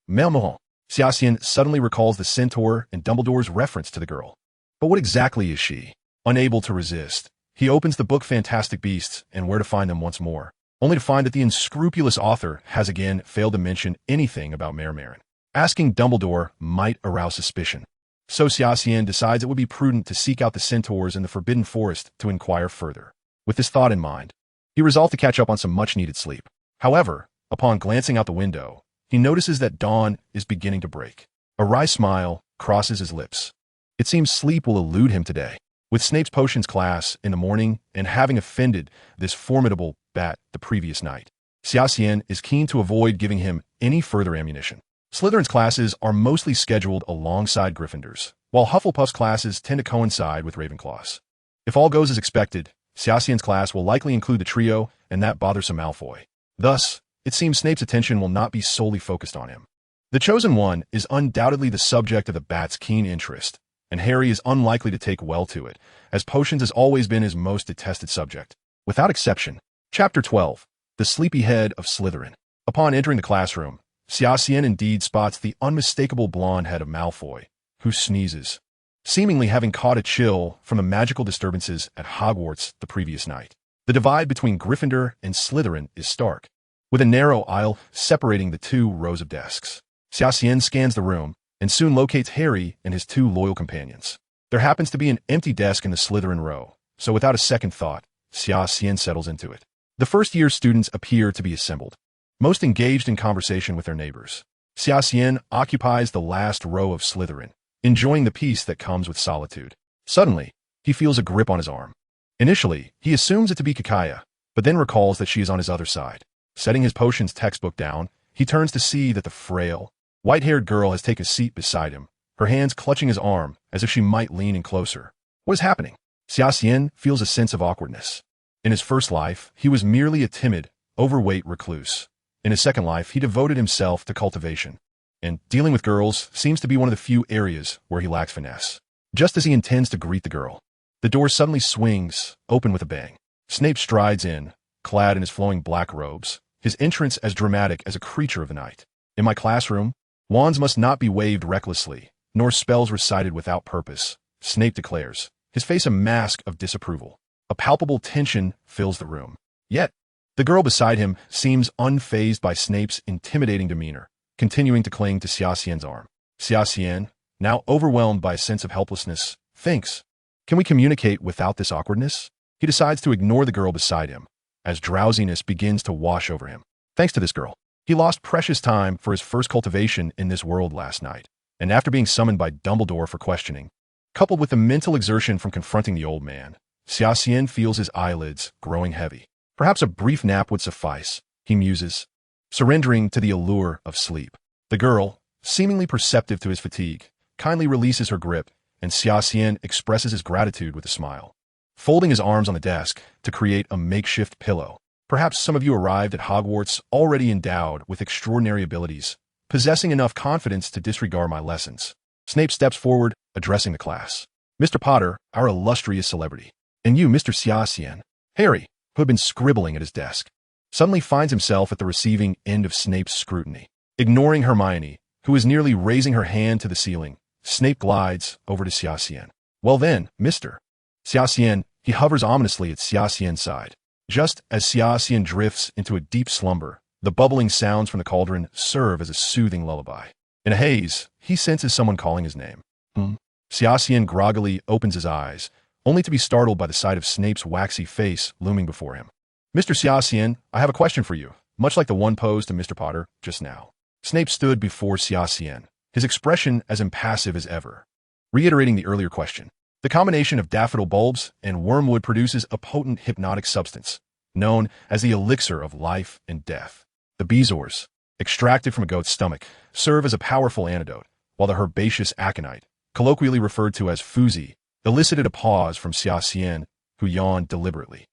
Maman. Xia Xian suddenly recalls the centaur and Dumbledore's reference to the girl. But what exactly is she? Unable to resist, he opens the book Fantastic Beasts and Where to Find Them once more, only to find that the unscrupulous author has again failed to mention anything about Mermarin. Asking Dumbledore might arouse suspicion. So Xia Xian decides it would be prudent to seek out the centaurs in the Forbidden Forest to inquire further. With this thought in mind, he resolved to catch up on some much-needed sleep. However, upon glancing out the window, he notices that dawn is beginning to break. A wry smile crosses his lips. It seems sleep will elude him today. With Snape's potions class in the morning and having offended this formidable bat the previous night, Xia Xian is keen to avoid giving him any further ammunition. Slytherin's classes are mostly scheduled alongside Gryffindor's, while Hufflepuff's classes tend to coincide with Ravenclaw's. If all goes as expected, Xia Xian's class will likely include the trio and that bothersome Malfoy. Thus, it seems Snape's attention will not be solely focused on him. The Chosen One is undoubtedly the subject of the bat's keen interest, and Harry is unlikely to take well to it, as potions has always been his most detested subject. Without exception. Chapter 12. The Sleepyhead of Slytherin. Upon entering the classroom, Xia Xian indeed spots the unmistakable blonde head of Malfoy, who sneezes, seemingly having caught a chill from the magical disturbances at Hogwarts the previous night. The divide between Gryffindor and Slytherin is stark, with a narrow aisle separating the two rows of desks. Xia Xian scans the room and soon locates Harry and his two loyal companions. There happens to be an empty desk in the Slytherin row, so without a second thought, Xia Xian settles into it. The first-year students appear to be assembled, most engaged in conversation with their neighbors. Xia Xian occupies the last row of Slytherin, enjoying the peace that comes with solitude. Suddenly, he feels a grip on his arm. Initially, he assumes it to be Kakaya, but then recalls that she is on his other side. Setting his potions textbook down, he turns to see that the frail, white-haired girl has taken a seat beside him, her hands clutching his arm as if she might lean in closer. What is happening? Xia Xian feels a sense of awkwardness. In his first life, he was merely a timid, overweight recluse. In his second life, he devoted himself to cultivation, and dealing with girls seems to be one of the few areas where he lacks finesse. Just as he intends to greet the girl, the door suddenly swings open with a bang. Snape strides in, clad in his flowing black robes, his entrance as dramatic as a creature of the night. In my classroom, wands must not be waved recklessly, nor spells recited without purpose, Snape declares, his face a mask of disapproval. A palpable tension fills the room. Yet, the girl beside him seems unfazed by Snape's intimidating demeanor, continuing to cling to Xia Xian's arm. Xia Xian, now overwhelmed by a sense of helplessness, thinks, can we communicate without this awkwardness? He decides to ignore the girl beside him, as drowsiness begins to wash over him. Thanks to this girl, he lost precious time for his first cultivation in this world last night, and after being summoned by Dumbledore for questioning, coupled with the mental exertion from confronting the old man, Xia Xian feels his eyelids growing heavy. Perhaps a brief nap would suffice, he muses, surrendering to the allure of sleep. The girl, seemingly perceptive to his fatigue, kindly releases her grip, and Xia Xian expresses his gratitude with a smile. Folding his arms on the desk to create a makeshift pillow, Perhaps some of you arrived at Hogwarts already endowed with extraordinary abilities, possessing enough confidence to disregard my lessons. Snape steps forward, addressing the class. Mr. Potter, our illustrious celebrity. And you, Mr. Xia Xian. Harry, who had been scribbling at his desk, suddenly finds himself at the receiving end of Snape's scrutiny. Ignoring Hermione, who is nearly raising her hand to the ceiling, Snape glides over to Xia Xian. Well then, Mr. Xia Xian, he hovers ominously at Xia Xian's side. Just as Xia Xian drifts into a deep slumber, the bubbling sounds from the cauldron serve as a soothing lullaby. In a haze, he senses someone calling his name. Xia Xian groggily opens his eyes, only to be startled by the sight of Snape's waxy face looming before him. Mr. Xia Xian, I have a question for you, much like the one posed to Mr. Potter just now. Snape stood before Xia Xian, his expression as impassive as ever. Reiterating the earlier question, the combination of daffodil bulbs and wormwood produces a potent hypnotic substance, known as the elixir of life and death. The bezoars, extracted from a goat's stomach, serve as a powerful antidote, while the herbaceous aconite, colloquially referred to as foozy, elicited a pause from Xia Xian, who yawned deliberately.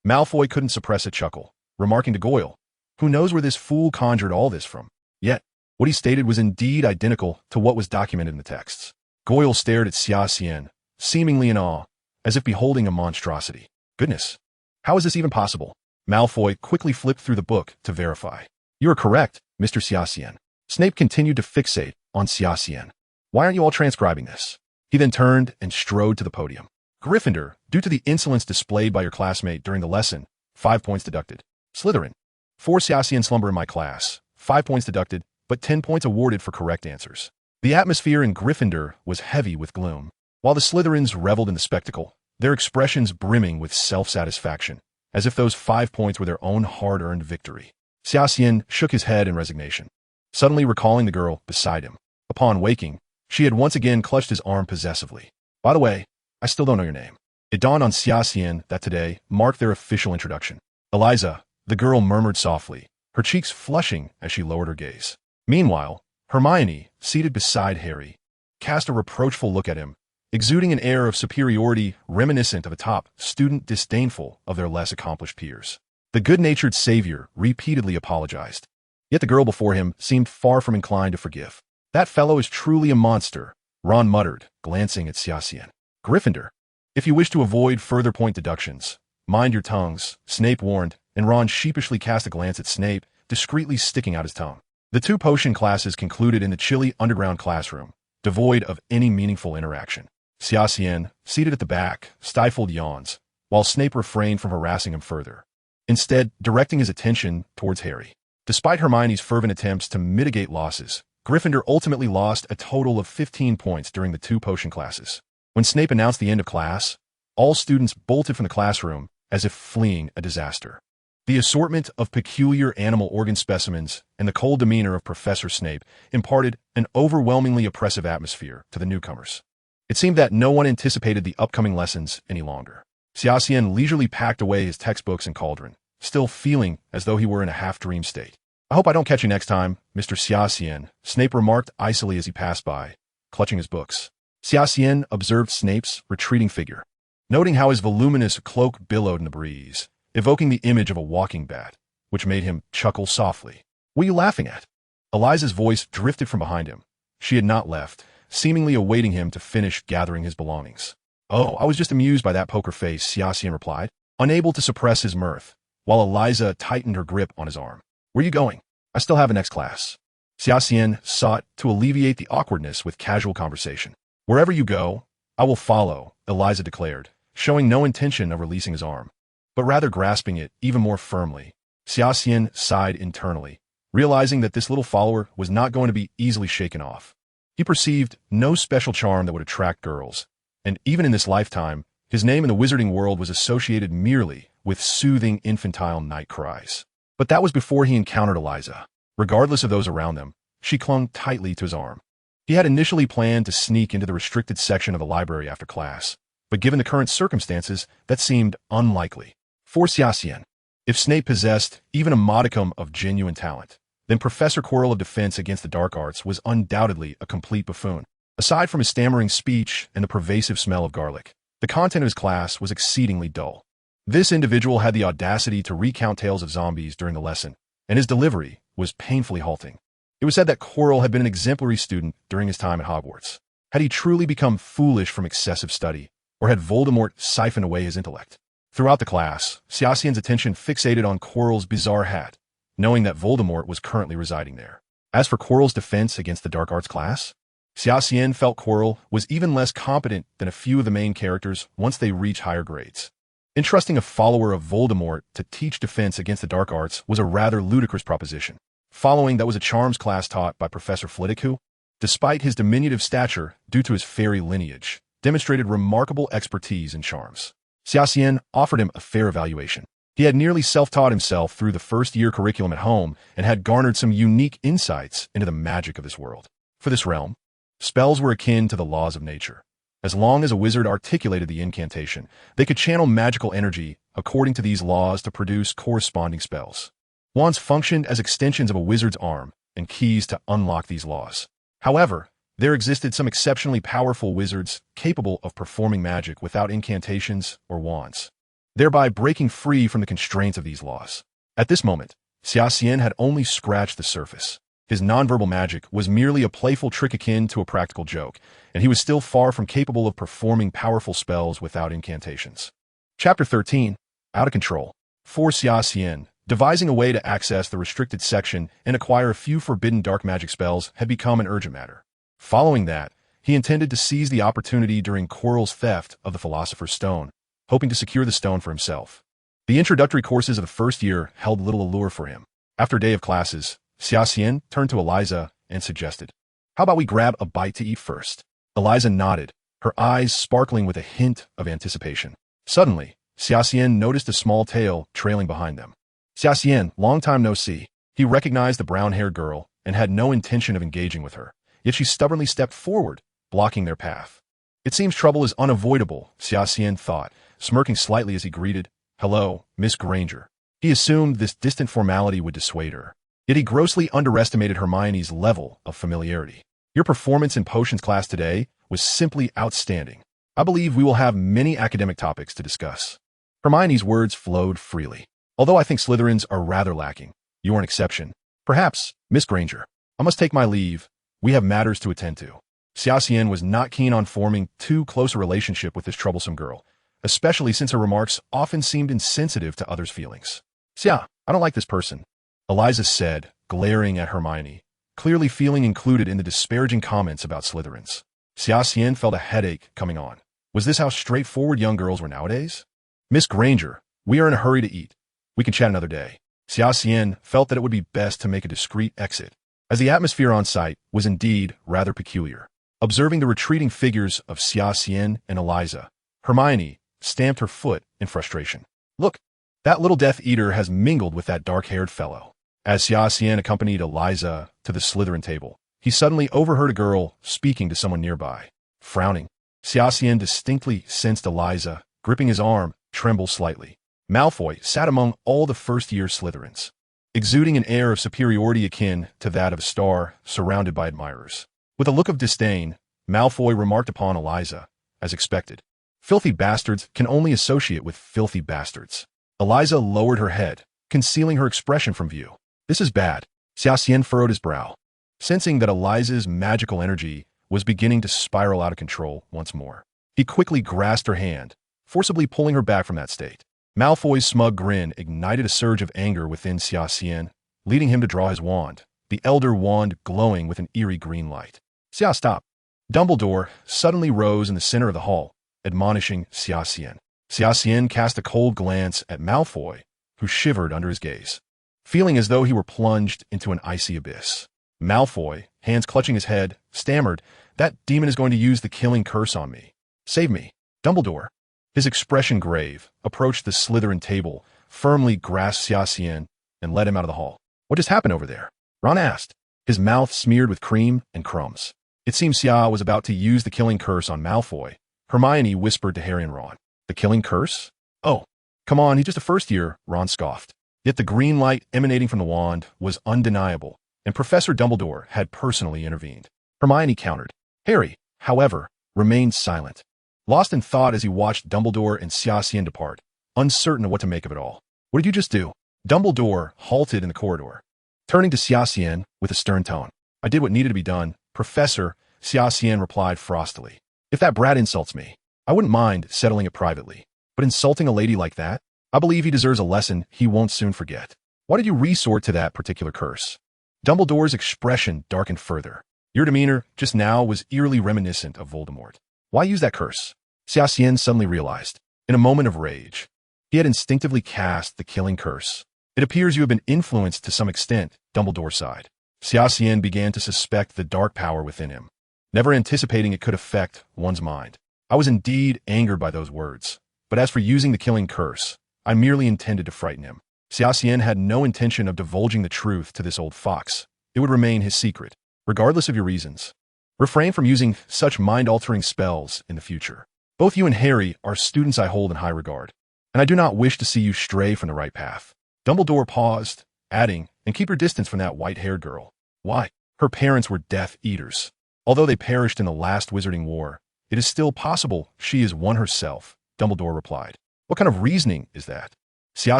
Malfoy couldn't suppress a chuckle, remarking to Goyle, who knows where this fool conjured all this from? Yet, what he stated was indeed identical to what was documented in the texts. Goyle stared at Xia Xian, seemingly in awe, as if beholding a monstrosity. Goodness, how is this even possible? Malfoy quickly flipped through the book to verify. You are correct, Mr. Xia Xian. Snape continued to fixate on Xia Xian. Why aren't you all transcribing this? He then turned and strode to the podium. Gryffindor, due to the insolence displayed by your classmate during the lesson, 5 points deducted. Slytherin, 4 Xia Xian slumber in my class, 5 points deducted, but 10 points awarded for correct answers. The atmosphere in Gryffindor was heavy with gloom. While the Slytherins reveled in the spectacle, their expressions brimming with self-satisfaction, as if those 5 points were their own hard-earned victory. Xia Xian shook his head in resignation, suddenly recalling the girl beside him. Upon waking, she had once again clutched his arm possessively. By the way, I still don't know your name. It dawned on Xia Xian that today marked their official introduction. Eliza, the girl murmured softly, her cheeks flushing as she lowered her gaze. Meanwhile, Hermione, seated beside Harry, cast a reproachful look at him, exuding an air of superiority reminiscent of a top student disdainful of their less accomplished peers. The good-natured savior repeatedly apologized, yet the girl before him seemed far from inclined to forgive. That fellow is truly a monster, Ron muttered, glancing at Xia Xian. Gryffindor, if you wish to avoid further point deductions, mind your tongues, Snape warned, and Ron sheepishly cast a glance at Snape, discreetly sticking out his tongue. The 2 potion classes concluded in the chilly underground classroom, devoid of any meaningful interaction. Xia Xian, seated at the back, stifled yawns, while Snape refrained from harassing him further, instead directing his attention towards Harry. Despite Hermione's fervent attempts to mitigate losses, Gryffindor ultimately lost a total of 15 points during the 2 potion classes. When Snape announced the end of class, all students bolted from the classroom as if fleeing a disaster. The assortment of peculiar animal organ specimens and the cold demeanor of Professor Snape imparted an overwhelmingly oppressive atmosphere to the newcomers. It seemed that no one anticipated the upcoming lessons any longer. Xia Xian leisurely packed away his textbooks and cauldron, still feeling as though he were in a half-dream state. I hope I don't catch you next time, Mr. Xia Xian, Snape remarked icily as he passed by, clutching his books. Xia Xian observed Snape's retreating figure, noting how his voluminous cloak billowed in the breeze, evoking the image of a walking bat, which made him chuckle softly. What are you laughing at? Eliza's voice drifted from behind him. She had not left, seemingly awaiting him to finish gathering his belongings. Oh, I was just amused by that poker face, Xia Xian replied, unable to suppress his mirth, while Eliza tightened her grip on his arm. Where are you going? I still have a next class. Xia Xian sought to alleviate the awkwardness with casual conversation. Wherever you go, I will follow, Eliza declared, showing no intention of releasing his arm, but rather grasping it even more firmly. Xia Xian sighed internally, realizing that this little follower was not going to be easily shaken off. He perceived no special charm that would attract girls, and even in this lifetime, his name in the wizarding world was associated merely with soothing infantile night cries. But that was before he encountered Eliza. Regardless of those around them, she clung tightly to his arm. He had initially planned to sneak into the restricted section of the library after class, but given the current circumstances, that seemed unlikely. For Xia Xian, if Snape possessed even a modicum of genuine talent, then Professor Quirrell of Defense Against the Dark Arts was undoubtedly a complete buffoon. Aside from his stammering speech and the pervasive smell of garlic, the content of his class was exceedingly dull. This individual had the audacity to recount tales of zombies during the lesson, and his delivery was painfully halting. It was said that Quirrell had been an exemplary student during his time at Hogwarts. Had he truly become foolish from excessive study, or had Voldemort siphoned away his intellect? Throughout the class, Xia Xian's attention fixated on Quirrell's bizarre hat, knowing that Voldemort was currently residing there. As for Quirrell's defense against the dark arts class, Xia Xian felt Quirrell was even less competent than a few of the main characters once they reached higher grades. Entrusting a follower of Voldemort to teach defense against the dark arts was a rather ludicrous proposition. Following that was a charms class taught by Professor Flitwick who, despite his diminutive stature due to his fairy lineage, demonstrated remarkable expertise in charms. Xia Xian offered him a fair evaluation. He had nearly self-taught himself through the first-year curriculum at home and had garnered some unique insights into the magic of this world. For this realm, spells were akin to the laws of nature. As long as a wizard articulated the incantation, they could channel magical energy according to these laws to produce corresponding spells. Wands functioned as extensions of a wizard's arm and keys to unlock these laws. However, there existed some exceptionally powerful wizards capable of performing magic without incantations or wands, thereby breaking free from the constraints of these laws. At this moment, Xia Xian had only scratched the surface. His nonverbal magic was merely a playful trick akin to a practical joke, and he was still far from capable of performing powerful spells without incantations. Chapter 13. Out of Control. For Xia Xian, devising a way to access the restricted section and acquire a few forbidden dark magic spells had become an urgent matter. Following that, he intended to seize the opportunity during Quirrell's theft of the Philosopher's Stone, hoping to secure the stone for himself. The introductory courses of the first year held little allure for him. After a day of classes, Xia Xian turned to Eliza and suggested, "How about we grab a bite to eat first?" Eliza nodded, her eyes sparkling with a hint of anticipation. Suddenly, Xia Xian noticed a small tail trailing behind them. Xia Xian, long time no see. He recognized the brown-haired girl and had no intention of engaging with her, yet she stubbornly stepped forward, blocking their path. It seems trouble is unavoidable, Xia Xian thought, smirking slightly as he greeted, "Hello, Miss Granger." He assumed this distant formality would dissuade her. Yet he grossly underestimated Hermione's level of familiarity. "Your performance in potions class today was simply outstanding. I believe we will have many academic topics to discuss." Hermione's words flowed freely. "Although I think Slytherins are rather lacking, you are an exception. Perhaps, Miss Granger. I must take my leave. We have matters to attend to." Xia Xian was not keen on forming too close a relationship with this troublesome girl, especially since her remarks often seemed insensitive to others' feelings. "Xia, I don't like this person," Eliza said, glaring at Hermione, clearly feeling included in the disparaging comments about Slytherins. Xia Xian felt a headache coming on. Was this how straightforward young girls were nowadays? "Miss Granger, we are in a hurry to eat. We can chat another day." Xia Xian felt that it would be best to make a discreet exit, as the atmosphere on site was indeed rather peculiar. Observing the retreating figures of Xia Xian and Eliza, Hermione stamped her foot in frustration. "Look, that little Death Eater has mingled with that dark-haired fellow." As Xia Xian accompanied Eliza to the Slytherin table, he suddenly overheard a girl speaking to someone nearby. Frowning, Xia Xian distinctly sensed Eliza, gripping his arm, tremble slightly. Malfoy sat among all the first-year Slytherins, exuding an air of superiority akin to that of a star surrounded by admirers. With a look of disdain, Malfoy remarked upon Eliza, as expected. "Filthy bastards can only associate with filthy bastards." Eliza lowered her head, concealing her expression from view. "This is bad." Xia Xian furrowed his brow, sensing that Eliza's magical energy was beginning to spiral out of control once more. He quickly grasped her hand, forcibly pulling her back from that state. Malfoy's smug grin ignited a surge of anger within Xia Xian, leading him to draw his wand, the elder wand glowing with an eerie green light. "Xia, stop." Dumbledore suddenly rose in the center of the hall, admonishing Xia Xian. Xia Xian cast a cold glance at Malfoy, who shivered under his gaze, feeling as though he were plunged into an icy abyss. Malfoy, hands clutching his head, stammered, "That demon is going to use the killing curse on me. Save me." Dumbledore, his expression grave, approached the Slytherin table, firmly grasped Xia Xian, and led him out of the hall. "What just happened over there?" Ron asked, his mouth smeared with cream and crumbs. It seemed Xia was about to use the killing curse on Malfoy. Hermione whispered to Harry and Ron, "The killing curse? Oh, come on, he's just a first year," Ron scoffed. Yet the green light emanating from the wand was undeniable, and Professor Dumbledore had personally intervened. Hermione countered. Harry, however, remained silent, lost in thought as he watched Dumbledore and Xia Xian depart, uncertain of what to make of it all. What did you just do? Dumbledore halted in the corridor, turning to Xia Xian with a stern tone. I did what needed to be done, Professor, Xia Xian replied frostily. If that brat insults me, I wouldn't mind settling it privately. But insulting a lady like that? I believe he deserves a lesson he won't soon forget. Why did you resort to that particular curse? Dumbledore's expression darkened further. Your demeanor just now was eerily reminiscent of Voldemort. Why use that curse? Xia Xian suddenly realized, in a moment of rage, he had instinctively cast the killing curse. It appears you have been influenced to some extent, Dumbledore sighed. Xia Xian began to suspect the dark power within him, never anticipating it could affect one's mind. I was indeed angered by those words, but as for using the killing curse, I merely intended to frighten him. Xia Xian had no intention of divulging the truth to this old fox. It would remain his secret, regardless of your reasons. Refrain from using such mind-altering spells in the future. Both you and Harry are students I hold in high regard, and I do not wish to see you stray from the right path. Dumbledore paused, adding, and keep your distance from that white-haired girl. Why? Her parents were Death Eaters. Although they perished in the last Wizarding War, it is still possible she is one herself, Dumbledore replied. What kind of reasoning is that? Xia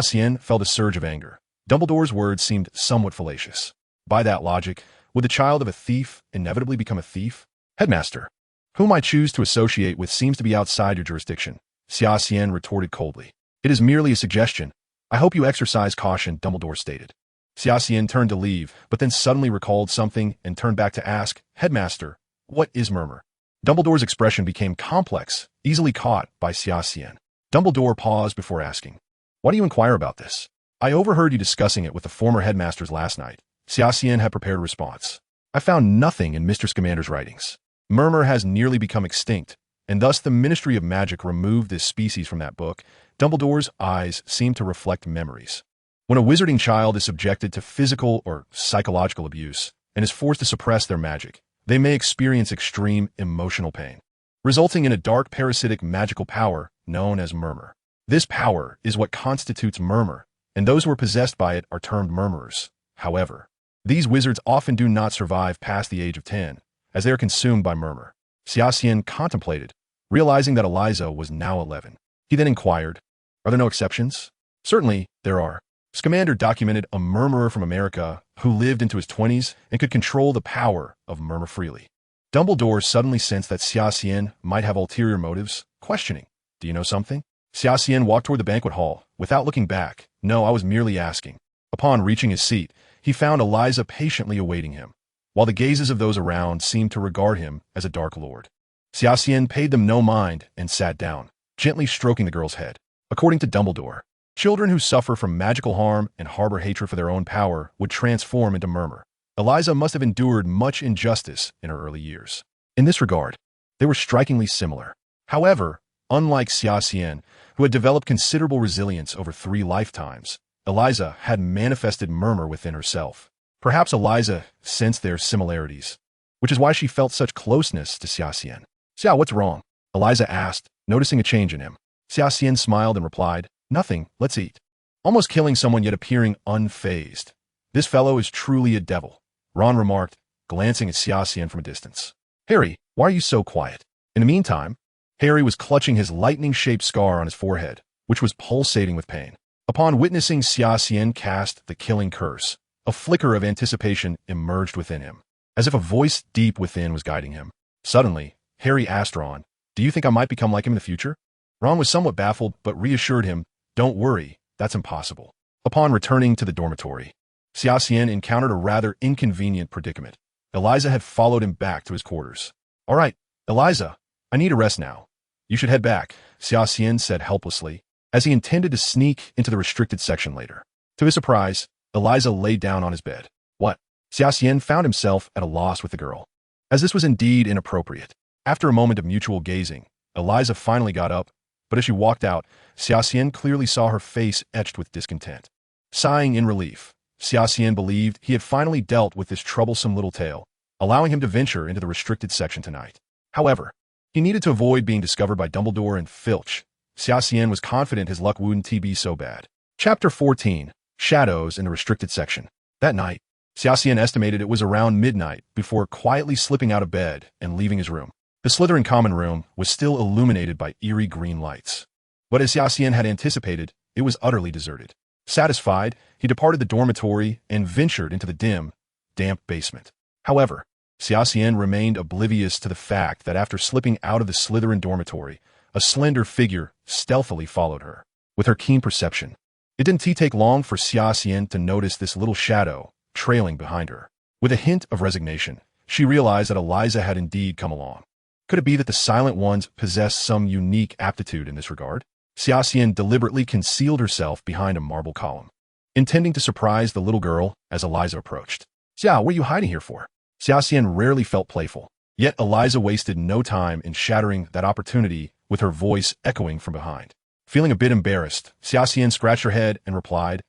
Xian felt a surge of anger. Dumbledore's words seemed somewhat fallacious. By that logic, would the child of a thief inevitably become a thief? Headmaster, whom I choose to associate with seems to be outside your jurisdiction, Xia Xian retorted coldly. It is merely a suggestion. I hope you exercise caution, Dumbledore stated. Xia Xian turned to leave, but then suddenly recalled something and turned back to ask, Headmaster, what is murmur? Dumbledore's expression became complex, easily caught by Xia Xian. Dumbledore paused before asking, why do you inquire about this? I overheard you discussing it with the former headmasters last night. Xia Xian had prepared a response. I found nothing in Mr. Scamander's writings. Murmur has nearly become extinct, and thus the Ministry of Magic removed this species from that book. Dumbledore's eyes seemed to reflect memories. When a wizarding child is subjected to physical or psychological abuse and is forced to suppress their magic, they may experience extreme emotional pain, resulting in a dark parasitic magical power known as murmur. This power is what constitutes murmur, and those who are possessed by it are termed murmurers. However, these wizards often do not survive past the age of 10, as they are consumed by murmur. Xia Xian contemplated, realizing that Eliza was now 11. He then inquired, are there no exceptions? Certainly, there are. Scamander documented a murmurer from America who lived into his 20s and could control the power of murmur freely. Dumbledore suddenly sensed that Xia Xian might have ulterior motives, questioning, do you know something? Xia Xian walked toward the banquet hall, without looking back. No, I was merely asking. Upon reaching his seat, he found Eliza patiently awaiting him, while the gazes of those around seemed to regard him as a dark lord. Xia Xian paid them no mind and sat down, gently stroking the girl's head. According to Dumbledore, children who suffer from magical harm and harbor hatred for their own power would transform into murmur. Eliza must have endured much injustice in her early years. In this regard, they were strikingly similar. However, unlike Xia Xian, who had developed considerable resilience over 3 lifetimes, Eliza had manifested murmur within herself. Perhaps Eliza sensed their similarities, which is why she felt such closeness to Xia Xian. Xia, what's wrong? Eliza asked, noticing a change in him. Xia Xian smiled and replied, nothing, let's eat. Almost killing someone yet appearing unfazed. This fellow is truly a devil, Ron remarked, glancing at Xia Xian from a distance. Harry, why are you so quiet? In the meantime, Harry was clutching his lightning-shaped scar on his forehead, which was pulsating with pain. Upon witnessing Xia Xian cast the killing curse, a flicker of anticipation emerged within him, as if a voice deep within was guiding him. Suddenly, Harry asked Ron, do you think I might become like him in the future? Ron was somewhat baffled, but reassured him, don't worry, that's impossible. Upon returning to the dormitory, Xia Xian encountered a rather inconvenient predicament. Eliza had followed him back to his quarters. All right, Eliza, I need a rest now. You should head back, Xia Xian said helplessly, as he intended to sneak into the restricted section later. To his surprise, Eliza lay down on his bed. What? Xia Xian found himself at a loss with the girl, as this was indeed inappropriate. After a moment of mutual gazing, Eliza finally got up, but as she walked out, Xia Xian clearly saw her face etched with discontent. Sighing in relief, Xia Xian believed he had finally dealt with this troublesome little tale, allowing him to venture into the restricted section tonight. However, he needed to avoid being discovered by Dumbledore and Filch. Xia Xian was confident his luck wouldn't be so bad. Chapter 14, Shadows in the Restricted Section. That night, Xia Xian estimated it was around midnight before quietly slipping out of bed and leaving his room. The Slytherin common room was still illuminated by eerie green lights. But as Xia Xian had anticipated, it was utterly deserted. Satisfied, he departed the dormitory and ventured into the dim, damp basement. However, Xia Xian remained oblivious to the fact that after slipping out of the Slytherin dormitory, a slender figure stealthily followed her. With her keen perception, it didn't take long for Xia Xian to notice this little shadow trailing behind her. With a hint of resignation, she realized that Eliza had indeed come along. Could it be that the Silent Ones possessed some unique aptitude in this regard? Xia Xian deliberately concealed herself behind a marble column, intending to surprise the little girl as Eliza approached. "Xia, what are you hiding here for?" Xia Xian rarely felt playful, yet Eliza wasted no time in shattering that opportunity with her voice echoing from behind. Feeling a bit embarrassed, Xia Xian scratched her head and replied,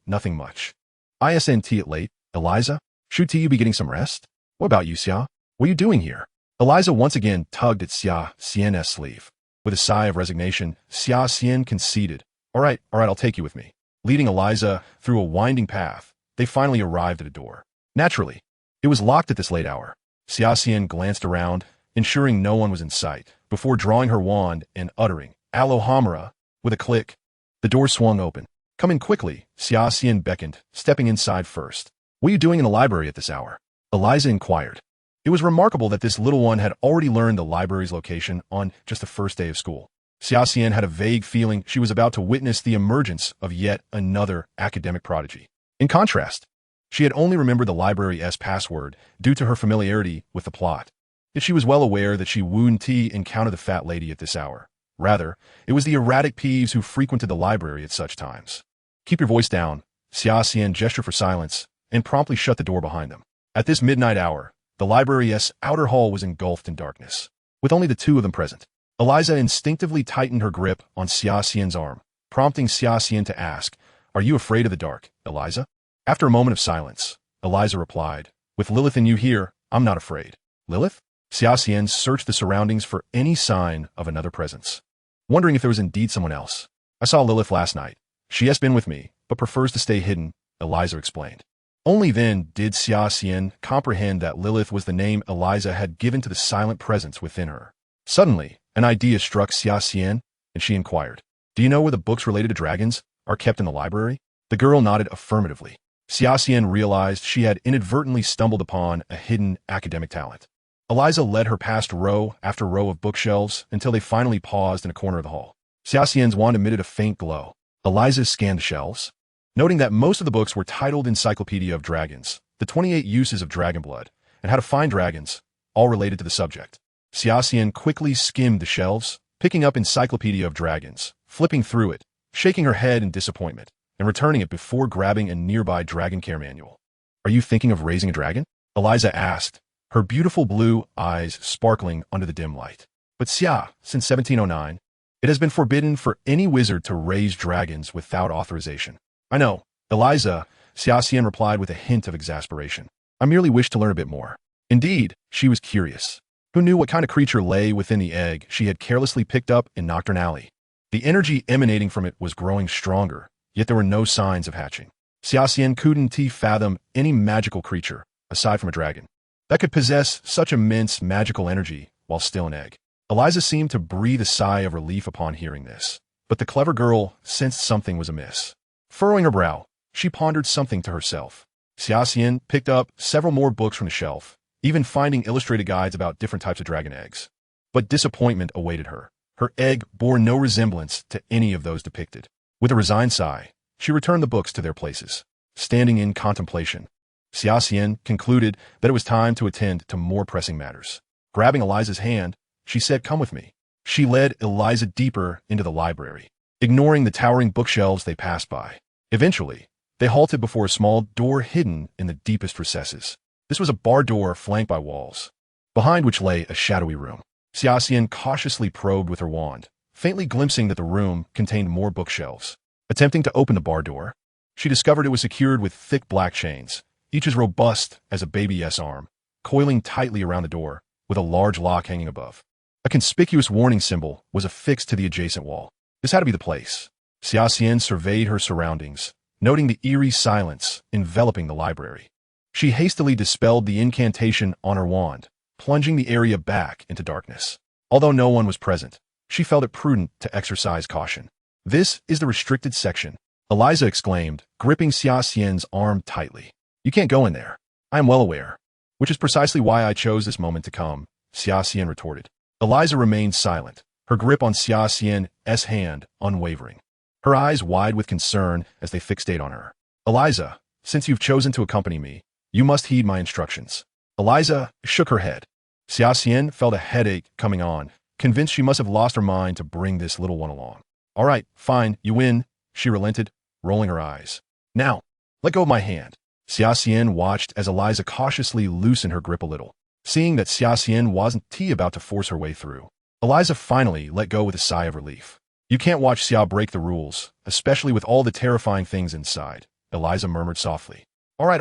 nothing much. "Isn't it late, Eliza? Should you be getting some rest? What about you, Xia? What are you doing here?" Eliza once again tugged at Xia Xian's sleeve. With a sigh of resignation, Xia Xian conceded. All right, I'll take you with me." Leading Eliza through a winding path, they finally arrived at a door. Naturally, it was locked at this late hour. Xia Xian glanced around, ensuring no one was in sight, before drawing her wand and uttering, "Alohomora," with a click. The door swung open. "Come in quickly," Xia Xian beckoned, stepping inside first. "What are you doing in the library at this hour?" Eliza inquired. It was remarkable that this little one had already learned the library's location on just the first day of school. Xia Xian had a vague feeling she was about to witness the emergence of yet another academic prodigy. In contrast, she had only remembered the library's password due to her familiarity with the plot. Yet she was well aware that she wouldn't encounter the fat lady at this hour. Rather, it was the erratic peeves who frequented the library at such times. "Keep your voice down," Xia Xian gestured for silence and promptly shut the door behind them. At this midnight hour, the library's outer hall was engulfed in darkness, with only the two of them present. Eliza instinctively tightened her grip on Xia Xian's arm, prompting Xia Xian to ask, "Are you afraid of the dark, Eliza?" After a moment of silence, Eliza replied, "With Lilith and you here, I'm not afraid." "Lilith?" Xia Xian searched the surroundings for any sign of another presence, wondering if there was indeed someone else. "I saw Lilith last night. She has been with me, but prefers to stay hidden," Eliza explained. Only then did Xia Xian comprehend that Lilith was the name Eliza had given to the silent presence within her. Suddenly, an idea struck Xia Xian, and she inquired, "Do you know where the books related to dragons are kept in the library?" The girl nodded affirmatively. Xia Xian realized she had inadvertently stumbled upon a hidden academic talent. Eliza led her past row after row of bookshelves until they finally paused in a corner of the hall. Xia Xian's wand emitted a faint glow. Eliza scanned the shelves, noting that most of the books were titled Encyclopedia of Dragons, the 28 Uses of Dragon Blood, and How to Find Dragons, all related to the subject. Xia Xian quickly skimmed the shelves, picking up Encyclopedia of Dragons, flipping through it, shaking her head in disappointment, and returning it before grabbing a nearby dragon care manual. "Are you thinking of raising a dragon?" Eliza asked, her beautiful blue eyes sparkling under the dim light. "But Xia, since 1709, it has been forbidden for any wizard to raise dragons without authorization." "I know, Eliza," Xia Xian replied with a hint of exasperation. "I merely wish to learn a bit more." Indeed, she was curious. Who knew what kind of creature lay within the egg she had carelessly picked up in Nocturne Alley? The energy emanating from it was growing stronger, yet there were no signs of hatching. Xia Xian couldn't fathom any magical creature, aside from a dragon, that could possess such immense magical energy while still an egg. Eliza seemed to breathe a sigh of relief upon hearing this, but the clever girl sensed something was amiss. Furrowing her brow, she pondered something to herself. Xia Xian picked up several more books from the shelf, even finding illustrated guides about different types of dragon eggs. But disappointment awaited her. Her egg bore no resemblance to any of those depicted. With a resigned sigh, she returned the books to their places. Standing in contemplation, Xia Xian concluded that it was time to attend to more pressing matters. Grabbing Eliza's hand, she said, "Come with me." She led Eliza deeper into the library, ignoring the towering bookshelves they passed by. Eventually, they halted before a small door hidden in the deepest recesses. This was a barred door flanked by walls, behind which lay a shadowy room. Xia Xian cautiously probed with her wand, faintly glimpsing that the room contained more bookshelves. Attempting to open the barred door, she discovered it was secured with thick black chains, each as robust as a baby's arm, coiling tightly around the door, with a large lock hanging above. A conspicuous warning symbol was affixed to the adjacent wall. This had to be the place. Xia Xian surveyed her surroundings, noting the eerie silence enveloping the library. She hastily dispelled the incantation on her wand, plunging the area back into darkness. Although no one was present, she felt it prudent to exercise caution. "This is the restricted section," Eliza exclaimed, gripping Xia Xian's arm tightly. "You can't go in there." "I am well aware. Which is precisely why I chose this moment to come," Xia Xian retorted. Eliza remained silent, her grip on Xia Xian's hand unwavering, her eyes wide with concern as they fixate on her. "Eliza, since you've chosen to accompany me, you must heed my instructions." Eliza shook her head. Xia Xian felt a headache coming on, convinced she must have lost her mind to bring this little one along. "All right, fine, you win," she relented, rolling her eyes. "Now, let go of my hand." Xia Xian watched as Eliza cautiously loosened her grip a little. Seeing that Xia Xian wasn't about to force her way through, Eliza finally let go with a sigh of relief. "You can't watch Xia break the rules, especially with all the terrifying things inside," Eliza murmured softly. All right,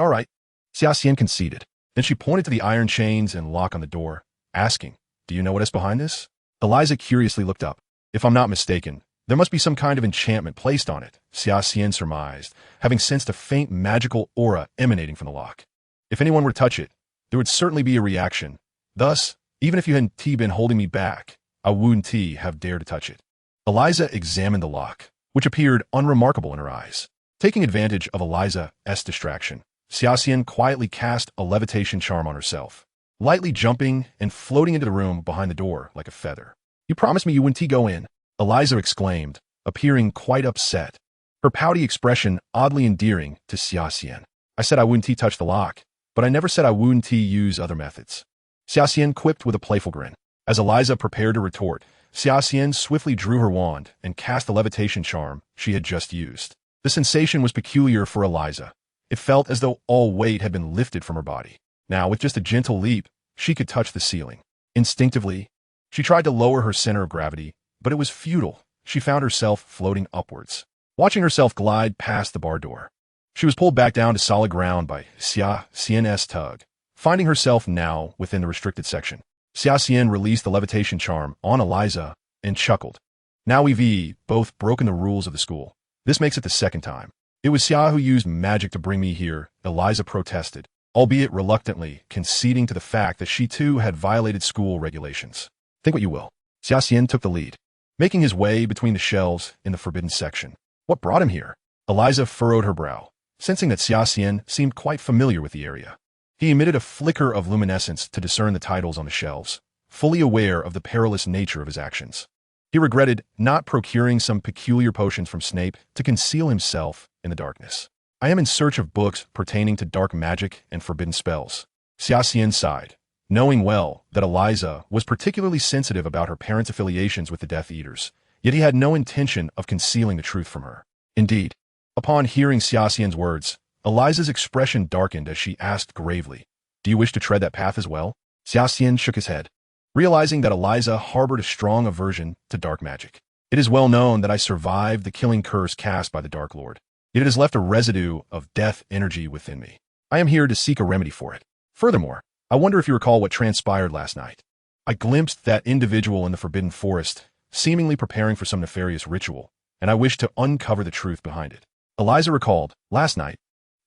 Xia Xian conceded. Then she pointed to the iron chains and lock on the door, asking, "Do you know what is behind this?" Eliza curiously looked up. "If I'm not mistaken, there must be some kind of enchantment placed on it," Xia Xian surmised, having sensed a faint magical aura emanating from the lock. "If anyone were to touch it, there would certainly be a reaction. Thus, even if you hadn't been holding me back, I wouldn't have dared to touch it." Eliza examined the lock, which appeared unremarkable in her eyes. Taking advantage of Eliza's distraction, Xia Xian quietly cast a levitation charm on herself, lightly jumping and floating into the room behind the door like a feather. "You promised me you wouldn't go in," Eliza exclaimed, appearing quite upset, her pouty expression oddly endearing to Xia Xian. "I said I wouldn't touch the lock, but I never said I wouldn't use other methods," Xia Xian quipped with a playful grin. As Eliza prepared to retort, Xia Xian swiftly drew her wand and cast the levitation charm she had just used. The sensation was peculiar for Eliza. It felt as though all weight had been lifted from her body. Now, with just a gentle leap, she could touch the ceiling. Instinctively, she tried to lower her center of gravity, but it was futile. She found herself floating upwards, watching herself glide past the bar door. She was pulled back down to solid ground by Xia Xian's tug, finding herself now within the restricted section. Xia Xian released the levitation charm on Eliza and chuckled. "Now we've both broken the rules of the school. This makes it the second time." "It was Xia who used magic to bring me here," Eliza protested, albeit reluctantly, conceding to the fact that she too had violated school regulations. "Think what you will." Xia Xian took the lead, making his way between the shelves in the forbidden section. "What brought him here?" Eliza furrowed her brow, sensing that Xia Xian seemed quite familiar with the area. He emitted a flicker of luminescence to discern the titles on the shelves, fully aware of the perilous nature of his actions. He regretted not procuring some peculiar potions from Snape to conceal himself in the darkness. "I am in search of books pertaining to dark magic and forbidden spells." Xia Xian sighed, knowing well that Eliza was particularly sensitive about her parents' affiliations with the Death Eaters, yet he had no intention of concealing the truth from her. Indeed, upon hearing Xia Xian's words, Eliza's expression darkened as she asked gravely, "Do you wish to tread that path as well?" Xia Xian shook his head, realizing that Eliza harbored a strong aversion to dark magic. "It is well known that I survived the killing curse cast by the Dark Lord, yet it has left a residue of death energy within me. I am here to seek a remedy for it. Furthermore, I wonder if you recall what transpired last night. I glimpsed that individual in the Forbidden Forest, seemingly preparing for some nefarious ritual, and I wish to uncover the truth behind it." Eliza recalled, "Last night,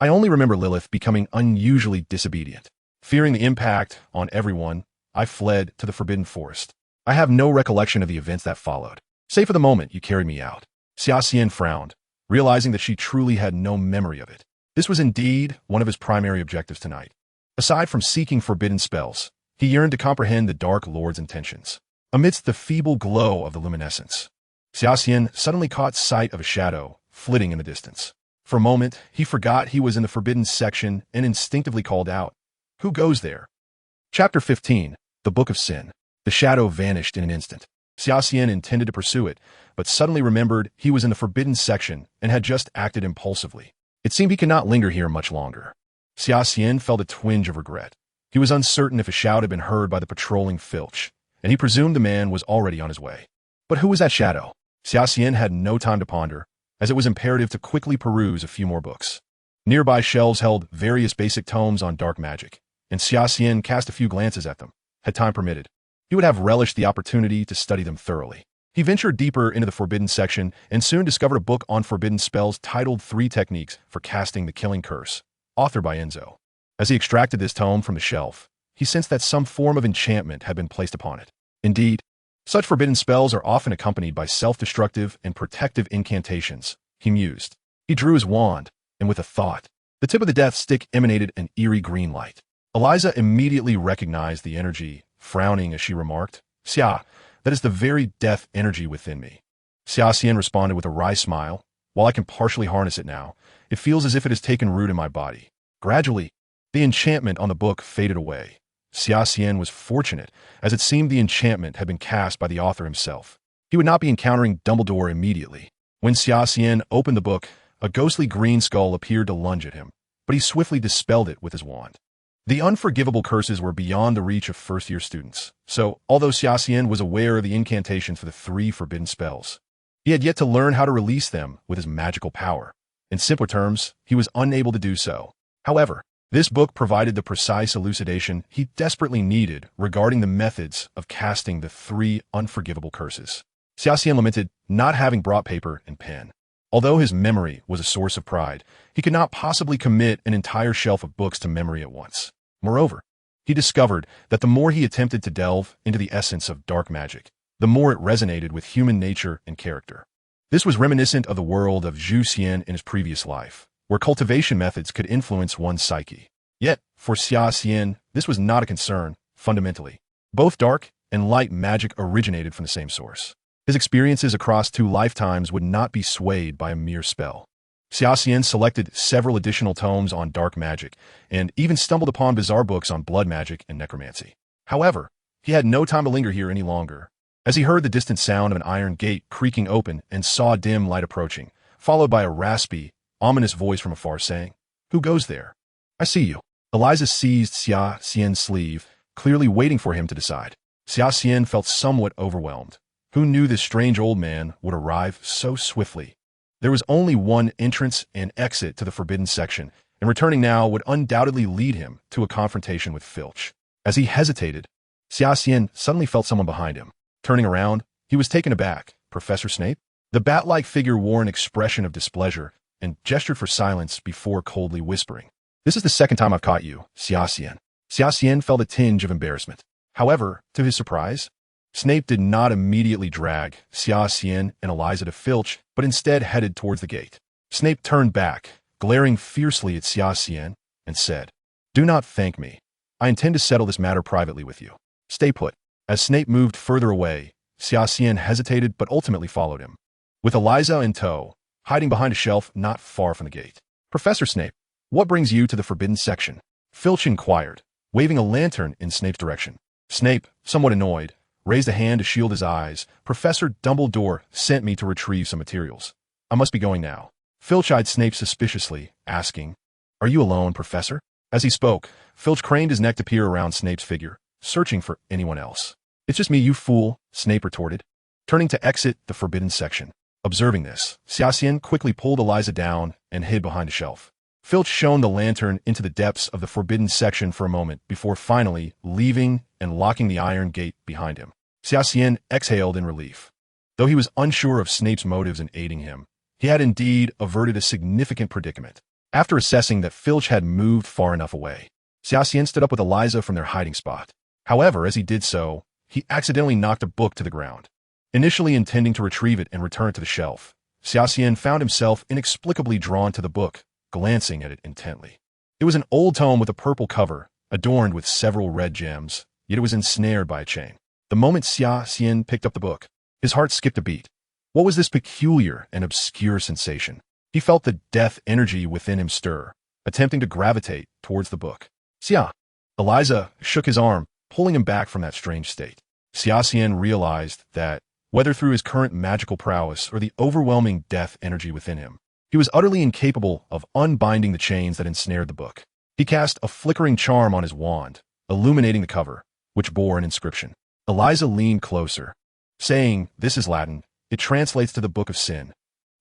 I only remember Lilith becoming unusually disobedient. Fearing the impact on everyone, I fled to the Forbidden Forest. I have no recollection of the events that followed, save for the moment you carried me out." Xia Xian frowned, realizing that she truly had no memory of it. This was indeed one of his primary objectives tonight. Aside from seeking forbidden spells, he yearned to comprehend the Dark Lord's intentions. Amidst the feeble glow of the luminescence, Xia Xian suddenly caught sight of a shadow flitting in the distance. For a moment, he forgot he was in the forbidden section and instinctively called out, "Who goes there?" Chapter 15, The Book of Sin. The shadow vanished in an instant. Xia Xian intended to pursue it, but suddenly remembered he was in the forbidden section and had just acted impulsively. It seemed he could not linger here much longer. Xia Xian felt a twinge of regret. He was uncertain if a shout had been heard by the patrolling Filch, and he presumed the man was already on his way. But who was that shadow? Xia Xian had no time to ponder, as it was imperative to quickly peruse a few more books. Nearby shelves held various basic tomes on dark magic, and Xia Xian cast a few glances at them. Had time permitted, he would have relished the opportunity to study them thoroughly. He ventured deeper into the forbidden section and soon discovered a book on forbidden spells titled 3 Techniques for Casting the Killing Curse, authored by Enzo. As he extracted this tome from the shelf, he sensed that some form of enchantment had been placed upon it. Indeed, Such forbidden spells are often accompanied by self-destructive and protective incantations, he mused. He drew his wand, and with a thought, the tip of the death stick emanated an eerie green light. Eliza immediately recognized the energy, frowning as she remarked, "Xia, that is the very death energy within me." Xia Xian responded with a wry smile. "While I can partially harness it now, it feels as if it has taken root in my body." Gradually, the enchantment on the book faded away. Xia Xian was fortunate, as it seemed the enchantment had been cast by the author himself. He would not be encountering Dumbledore immediately. When Xia Xian opened the book, a ghostly green skull appeared to lunge at him, but he swiftly dispelled it with his wand. The unforgivable curses were beyond the reach of first-year students, so although Xia Xian was aware of the incantations for the 3 forbidden spells, he had yet to learn how to release them with his magical power. In simpler terms, he was unable to do so. However, this book provided the precise elucidation he desperately needed regarding the methods of casting the 3 unforgivable curses. Xia Xian lamented not having brought paper and pen. Although his memory was a source of pride, he could not possibly commit an entire shelf of books to memory at once. Moreover, he discovered that the more he attempted to delve into the essence of dark magic, the more it resonated with human nature and character. This was reminiscent of the world of Zhu Xian in his previous life, where cultivation methods could influence one's psyche. Yet, for Xia Xian, this was not a concern, fundamentally. Both dark and light magic originated from the same source. His experiences across 2 lifetimes would not be swayed by a mere spell. Xia Xian selected several additional tomes on dark magic, and even stumbled upon bizarre books on blood magic and necromancy. However, he had no time to linger here any longer, as he heard the distant sound of an iron gate creaking open and saw dim light approaching, followed by a raspy, ominous voice from afar saying, "Who goes there?" "I see you." Eliza seized Xia Xian's sleeve, clearly waiting for him to decide. Xia Xian felt somewhat overwhelmed. Who knew this strange old man would arrive so swiftly? There was only one entrance and exit to the forbidden section, and returning now would undoubtedly lead him to a confrontation with Filch. As he hesitated, Xia Xian suddenly felt someone behind him. Turning around, he was taken aback. Professor Snape? The bat-like figure wore an expression of displeasure and gestured for silence before coldly whispering, "This is the second time I've caught you, Xia Xian." Xia Xian felt a tinge of embarrassment. However, to his surprise, Snape did not immediately drag Xia Xian and Eliza to Filch, but instead headed towards the gate. Snape turned back, glaring fiercely at Xia Xian, and said, "Do not thank me. I intend to settle this matter privately with you. Stay put." As Snape moved further away, Xia Xian hesitated but ultimately followed him, with Eliza in tow, hiding behind a shelf not far from the gate. "Professor Snape, what brings you to the forbidden section?" Filch inquired, waving a lantern in Snape's direction. Snape, somewhat annoyed, raised a hand to shield his eyes. "Professor Dumbledore sent me to retrieve some materials. I must be going now." Filch eyed Snape suspiciously, asking, "Are you alone, Professor?" As he spoke, Filch craned his neck to peer around Snape's figure, searching for anyone else. "It's just me, you fool," Snape retorted, turning to exit the forbidden section. Observing this, Xia Xian quickly pulled Eliza down and hid behind a shelf. Filch shone the lantern into the depths of the forbidden section for a moment before finally leaving and locking the iron gate behind him. Xia Xian exhaled in relief. Though he was unsure of Snape's motives in aiding him, he had indeed averted a significant predicament. After assessing that Filch had moved far enough away, Xia Xian stood up with Eliza from their hiding spot. However, as he did so, he accidentally knocked a book to the ground. Initially intending to retrieve it and return it to the shelf, Xia Xian found himself inexplicably drawn to the book, glancing at it intently. It was an old tome with a purple cover, adorned with several red gems, yet it was ensnared by a chain. The moment Xia Xian picked up the book, his heart skipped a beat. What was this peculiar and obscure sensation? He felt the death energy within him stir, attempting to gravitate towards the book. "Xia!" Eliza shook his arm, pulling him back from that strange state. Xia Xian realized that, whether through his current magical prowess or the overwhelming death energy within him, he was utterly incapable of unbinding the chains that ensnared the book. He cast a flickering charm on his wand, illuminating the cover, which bore an inscription. Eliza leaned closer, saying, "This is Latin. It translates to the Book of Sin."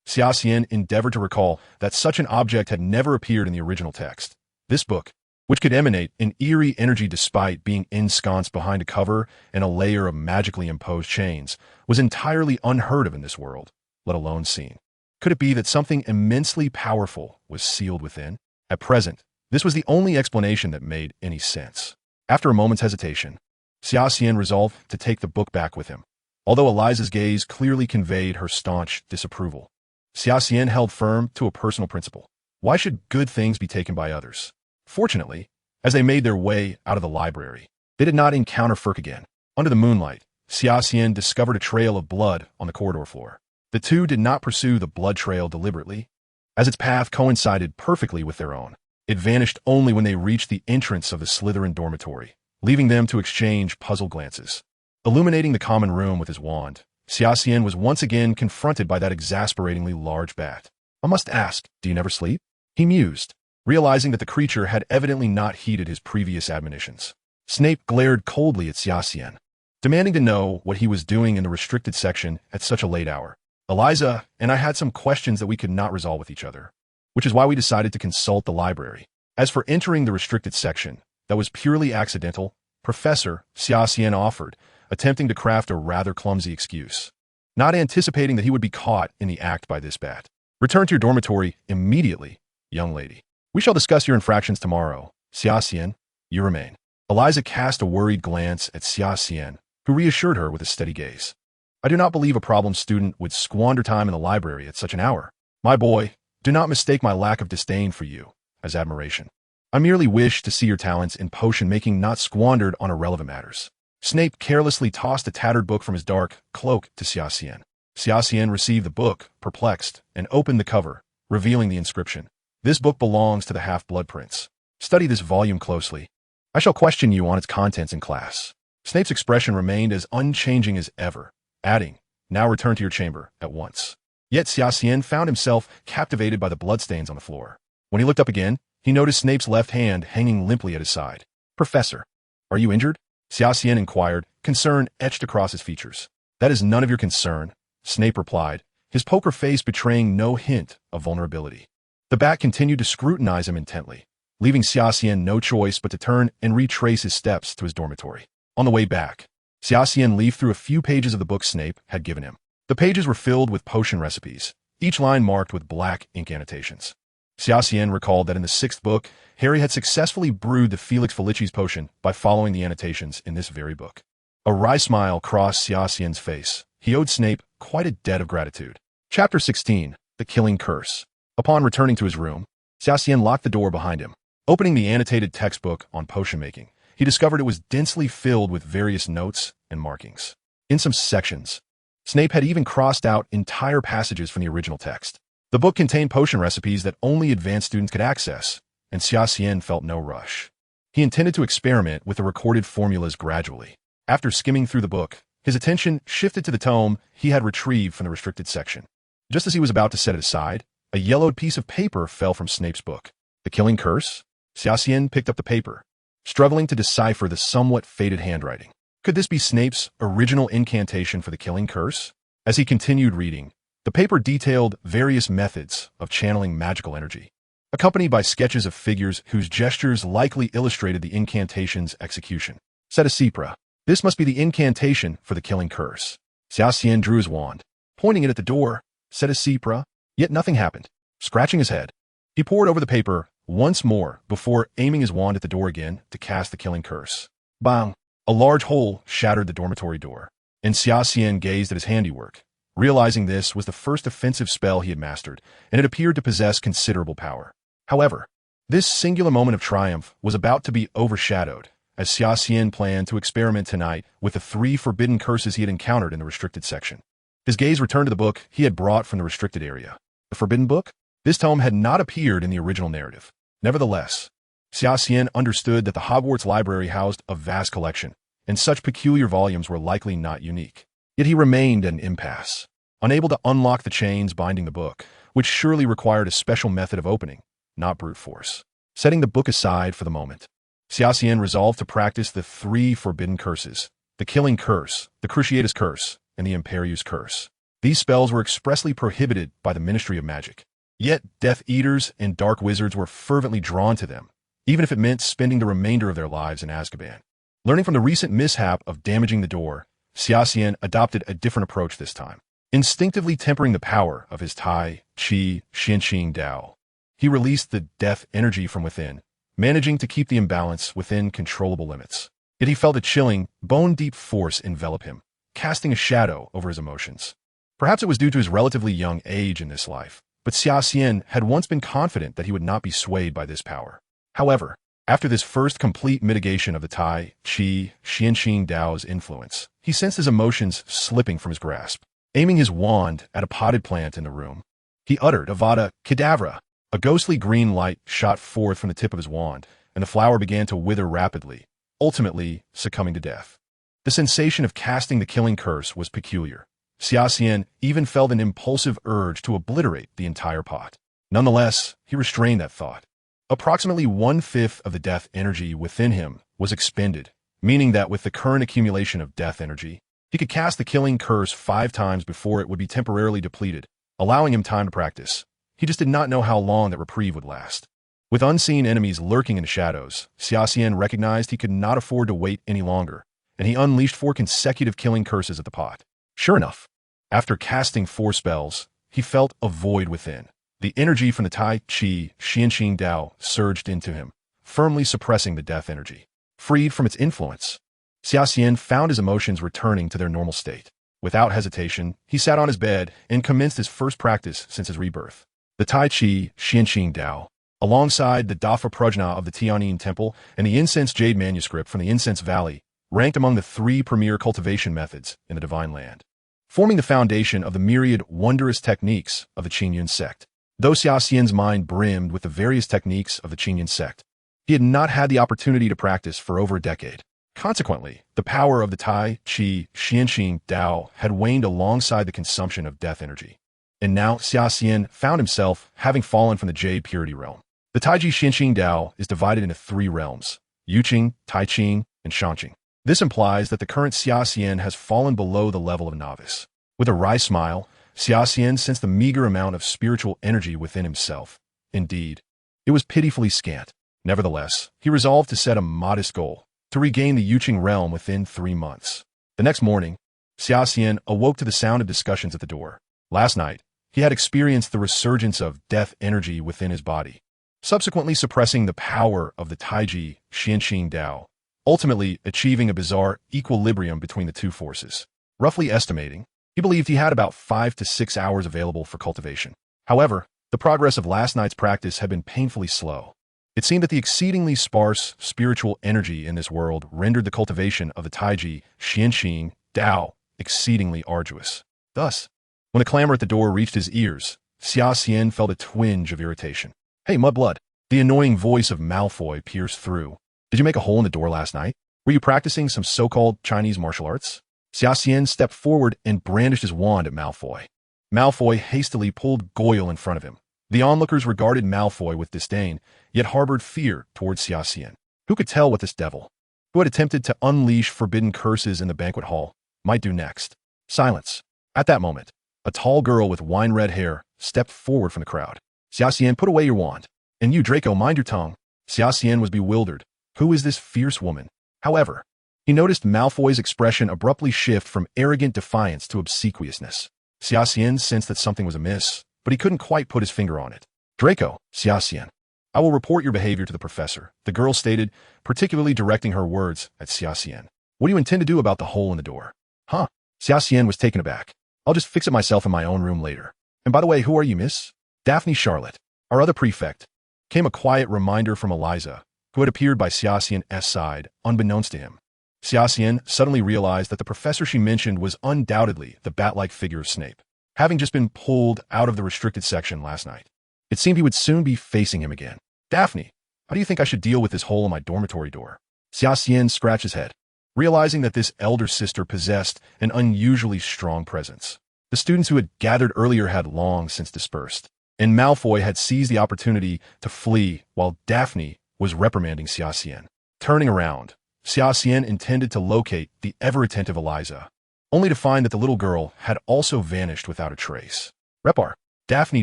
Xia Xian endeavored to recall that such an object had never appeared in the original text. This book, which could emanate an eerie energy despite being ensconced behind a cover and a layer of magically imposed chains, was entirely unheard of in this world, let alone seen. Could it be that something immensely powerful was sealed within? At present, this was the only explanation that made any sense. After a moment's hesitation, Xia Xian resolved to take the book back with him. although Eliza's gaze clearly conveyed her staunch disapproval. Xia Xian held firm to a personal principle. Why should good things be taken by others? Fortunately, as they made their way out of the library, they did not encounter Ferk again. Under the moonlight, Xia Xian discovered a trail of blood on the corridor floor. The two did not pursue the blood trail deliberately, as its path coincided perfectly with their own. It vanished only when they reached the entrance of the Slytherin dormitory, leaving them to exchange puzzled glances. Illuminating the common room with his wand, Xia Xian was once again confronted by that exasperatingly large bat. "I must ask, do you never sleep?" he mused, realizing that the creature had evidently not heeded his previous admonitions. Snape glared coldly at Xia Xian, demanding to know what he was doing in the restricted section at such a late hour. "Eliza and I had some questions that we could not resolve with each other, which is why we decided to consult the library. As for entering the restricted section, that was purely accidental, Professor," Xia Xian offered, attempting to craft a rather clumsy excuse, not anticipating that he would be caught in the act by this bat. "Return to your dormitory immediately, young lady. We shall discuss your infractions tomorrow. Xia Xian, you remain." Eliza cast a worried glance at Xia Xian, who reassured her with a steady gaze. "I do not believe a problem student would squander time in the library at such an hour. My boy, do not mistake my lack of disdain for you as admiration. I merely wish to see your talents in potion-making not squandered on irrelevant matters." Snape carelessly tossed a tattered book from his dark cloak to Xia Xian. Xia Xian received the book, perplexed, and opened the cover, revealing the inscription. "This book belongs to the Half-Blood Prince. Study this volume closely. I shall question you on its contents in class." Snape's expression remained as unchanging as ever, adding, "Now return to your chamber at once." Yet Xia Xian found himself captivated by the bloodstains on the floor. When he looked up again, he noticed Snape's left hand hanging limply at his side. "Professor, are you injured?" Xia Xian inquired, concern etched across his features. "That is none of your concern," Snape replied, his poker face betraying no hint of vulnerability. The bat continued to scrutinize him intently, leaving Xia Xian no choice but to turn and retrace his steps to his dormitory. On the way back, Xia Xian leafed through a few pages of the book Snape had given him. The pages were filled with potion recipes, each line marked with black ink annotations. Xia Xian recalled that in the 6th book, Harry had successfully brewed the Felix Felicis potion by following the annotations in this very book. A wry smile crossed Xia Xian's face. He owed Snape quite a debt of gratitude. Chapter 16, The Killing Curse. Upon returning to his room, Xia Xian locked the door behind him. Opening the annotated textbook on potion making, he discovered it was densely filled with various notes and markings. In some sections, Snape had even crossed out entire passages from the original text. The book contained potion recipes that only advanced students could access, and Xia Xian felt no rush. He intended to experiment with the recorded formulas gradually. After skimming through the book, his attention shifted to the tome he had retrieved from the restricted section. Just as he was about to set it aside, a yellowed piece of paper fell from Snape's book. The Killing Curse? Xia Xian picked up the paper, struggling to decipher the somewhat faded handwriting. Could this be Snape's original incantation for the Killing Curse? As he continued reading, the paper detailed various methods of channeling magical energy, accompanied by sketches of figures whose gestures likely illustrated the incantation's execution. Said Asipra, "This must be the incantation for the Killing Curse." Xia Xian drew his wand, pointing it at the door. Said Asipra, yet nothing happened. Scratching his head, he pored over the paper once more before aiming his wand at the door again to cast the Killing Curse. Bang! A large hole shattered the dormitory door, and Xia Xian gazed at his handiwork, realizing this was the first offensive spell he had mastered, and it appeared to possess considerable power. However, this singular moment of triumph was about to be overshadowed, as Xia Xian planned to experiment tonight with the 3 forbidden curses he had encountered in the restricted section. His gaze returned to the book he had brought from the restricted area. The Forbidden Book? This tome had not appeared in the original narrative. Nevertheless, Xia Xian understood that the Hogwarts library housed a vast collection, and such peculiar volumes were likely not unique. Yet he remained at an impasse, unable to unlock the chains binding the book, which surely required a special method of opening, not brute force. Setting the book aside for the moment, Xia Xian resolved to practice the 3 forbidden curses, the Killing Curse, the Cruciatus Curse, and the Imperius Curse. These spells were expressly prohibited by the Ministry of Magic. Yet Death Eaters and Dark Wizards were fervently drawn to them, even if it meant spending the remainder of their lives in Azkaban. Learning from the recent mishap of damaging the door, Xia Xian adopted a different approach this time. Instinctively tempering the power of his Tai, Chi, Xianxing Dao, he released the death energy from within, managing to keep the imbalance within controllable limits. Yet he felt a chilling, bone-deep force envelop him, casting a shadow over his emotions. Perhaps it was due to his relatively young age in this life, but Xia Xian had once been confident that he would not be swayed by this power. However, after this first complete mitigation of the Tai Chi Xianxing Dao's influence, he sensed his emotions slipping from his grasp. Aiming his wand at a potted plant in the room, he uttered Avada Kedavra. A ghostly green light shot forth from the tip of his wand, and the flower began to wither rapidly, ultimately succumbing to death. The sensation of casting the killing curse was peculiar. Xia Xian even felt an impulsive urge to obliterate the entire pot. Nonetheless, he restrained that thought. Approximately 1/5 of the death energy within him was expended, meaning that with the current accumulation of death energy, he could cast the killing curse 5 times before it would be temporarily depleted, allowing him time to practice. He just did not know how long that reprieve would last. With unseen enemies lurking in the shadows, Xia Xian recognized he could not afford to wait any longer, and he unleashed 4 consecutive killing curses at the pot. Sure enough, after casting 4 spells, he felt a void within. The energy from the Tai Chi Xianxing Dao surged into him, firmly suppressing the death energy. Freed from its influence, Xia Xian found his emotions returning to their normal state. Without hesitation, he sat on his bed and commenced his first practice since his rebirth. The Tai Chi Xianxing Dao, alongside the Dafa Prajna of the Tianyin Temple and the Incense Jade manuscript from the Incense Valley, ranked among the 3 premier cultivation methods in the Divine Land, forming the foundation of the myriad wondrous techniques of the Qingyun sect. Though Xia Xian's mind brimmed with the various techniques of the Qingyun sect, he had not had the opportunity to practice for over a decade. Consequently, the power of the Tai Chi Xianxing Dao had waned alongside the consumption of death energy. And now Xia Xian found himself having fallen from the Jade Purity realm. The Tai Chi Xianxing Dao is divided into 3 realms: Yuqing, Taiqing, and Shanqing. This implies that the current Xia Xian has fallen below the level of a novice. With a wry smile, Xia Xian sensed the meager amount of spiritual energy within himself. Indeed, it was pitifully scant. Nevertheless, he resolved to set a modest goal: to regain the Yuqing realm within 3 months. The next morning, Xia Xian awoke to the sound of discussions at the door. Last night, he had experienced the resurgence of death energy within his body, subsequently suppressing the power of the Taiji Xianxing Dao, ultimately achieving a bizarre equilibrium between the 2 forces. Roughly estimating, he believed he had about 5 to 6 hours available for cultivation. However, the progress of last night's practice had been painfully slow. It seemed that the exceedingly sparse spiritual energy in this world rendered the cultivation of the Taiji Xianxing Dao exceedingly arduous. Thus, when the clamor at the door reached his ears, Xia Xian felt a twinge of irritation. "Hey, Mudblood!" The annoying voice of Malfoy pierced through. "Did you make a hole in the door last night? Were you practicing some so-called Chinese martial arts?" Xia Xian stepped forward and brandished his wand at Malfoy. Malfoy hastily pulled Goyle in front of him. The onlookers regarded Malfoy with disdain, yet harbored fear towards Xia Xian. Who could tell what this devil, who had attempted to unleash forbidden curses in the banquet hall, might do next? Silence. At that moment, a tall girl with wine-red hair stepped forward from the crowd. "Xia Xian, put away your wand. And you, Draco, mind your tongue." Xia Xian was bewildered. Who is this fierce woman? However, he noticed Malfoy's expression abruptly shift from arrogant defiance to obsequiousness. Xia Xian sensed that something was amiss, but he couldn't quite put his finger on it. "Draco, Xia Xian, I will report your behavior to the professor," the girl stated, particularly directing her words at Xia Xian. "What do you intend to do about the hole in the door?" "Huh?" Xia Xian was taken aback. "I'll just fix it myself in my own room later. And by the way, who are you, miss?" "Daphne Charlotte, our other prefect," came a quiet reminder from Eliza, who had appeared by Xia Xian's side, unbeknownst to him. Xia Xian suddenly realized that the professor she mentioned was undoubtedly the bat-like figure of Snape, having just been pulled out of the restricted section last night. It seemed he would soon be facing him again. "Daphne, how do you think I should deal with this hole in my dormitory door?" Xia Xian scratched his head, realizing that this elder sister possessed an unusually strong presence. The students who had gathered earlier had long since dispersed, and Malfoy had seized the opportunity to flee while Daphne was reprimanding Xia Xian. Turning around, Xia Xian intended to locate the ever-attentive Eliza, only to find that the little girl had also vanished without a trace. "Repar." Daphne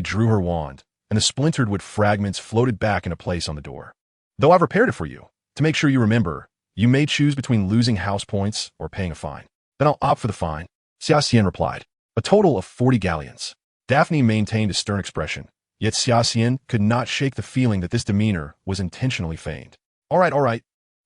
drew her wand, and the splintered wood fragments floated back into place on the door. "Though I've repaired it for you, to make sure you remember, you may choose between losing house points or paying a fine." "Then I'll opt for the fine," Xia Xian replied. "A total of 40 galleons." Daphne maintained a stern expression, yet Xia Xian could not shake the feeling that this demeanor was intentionally feigned. All right,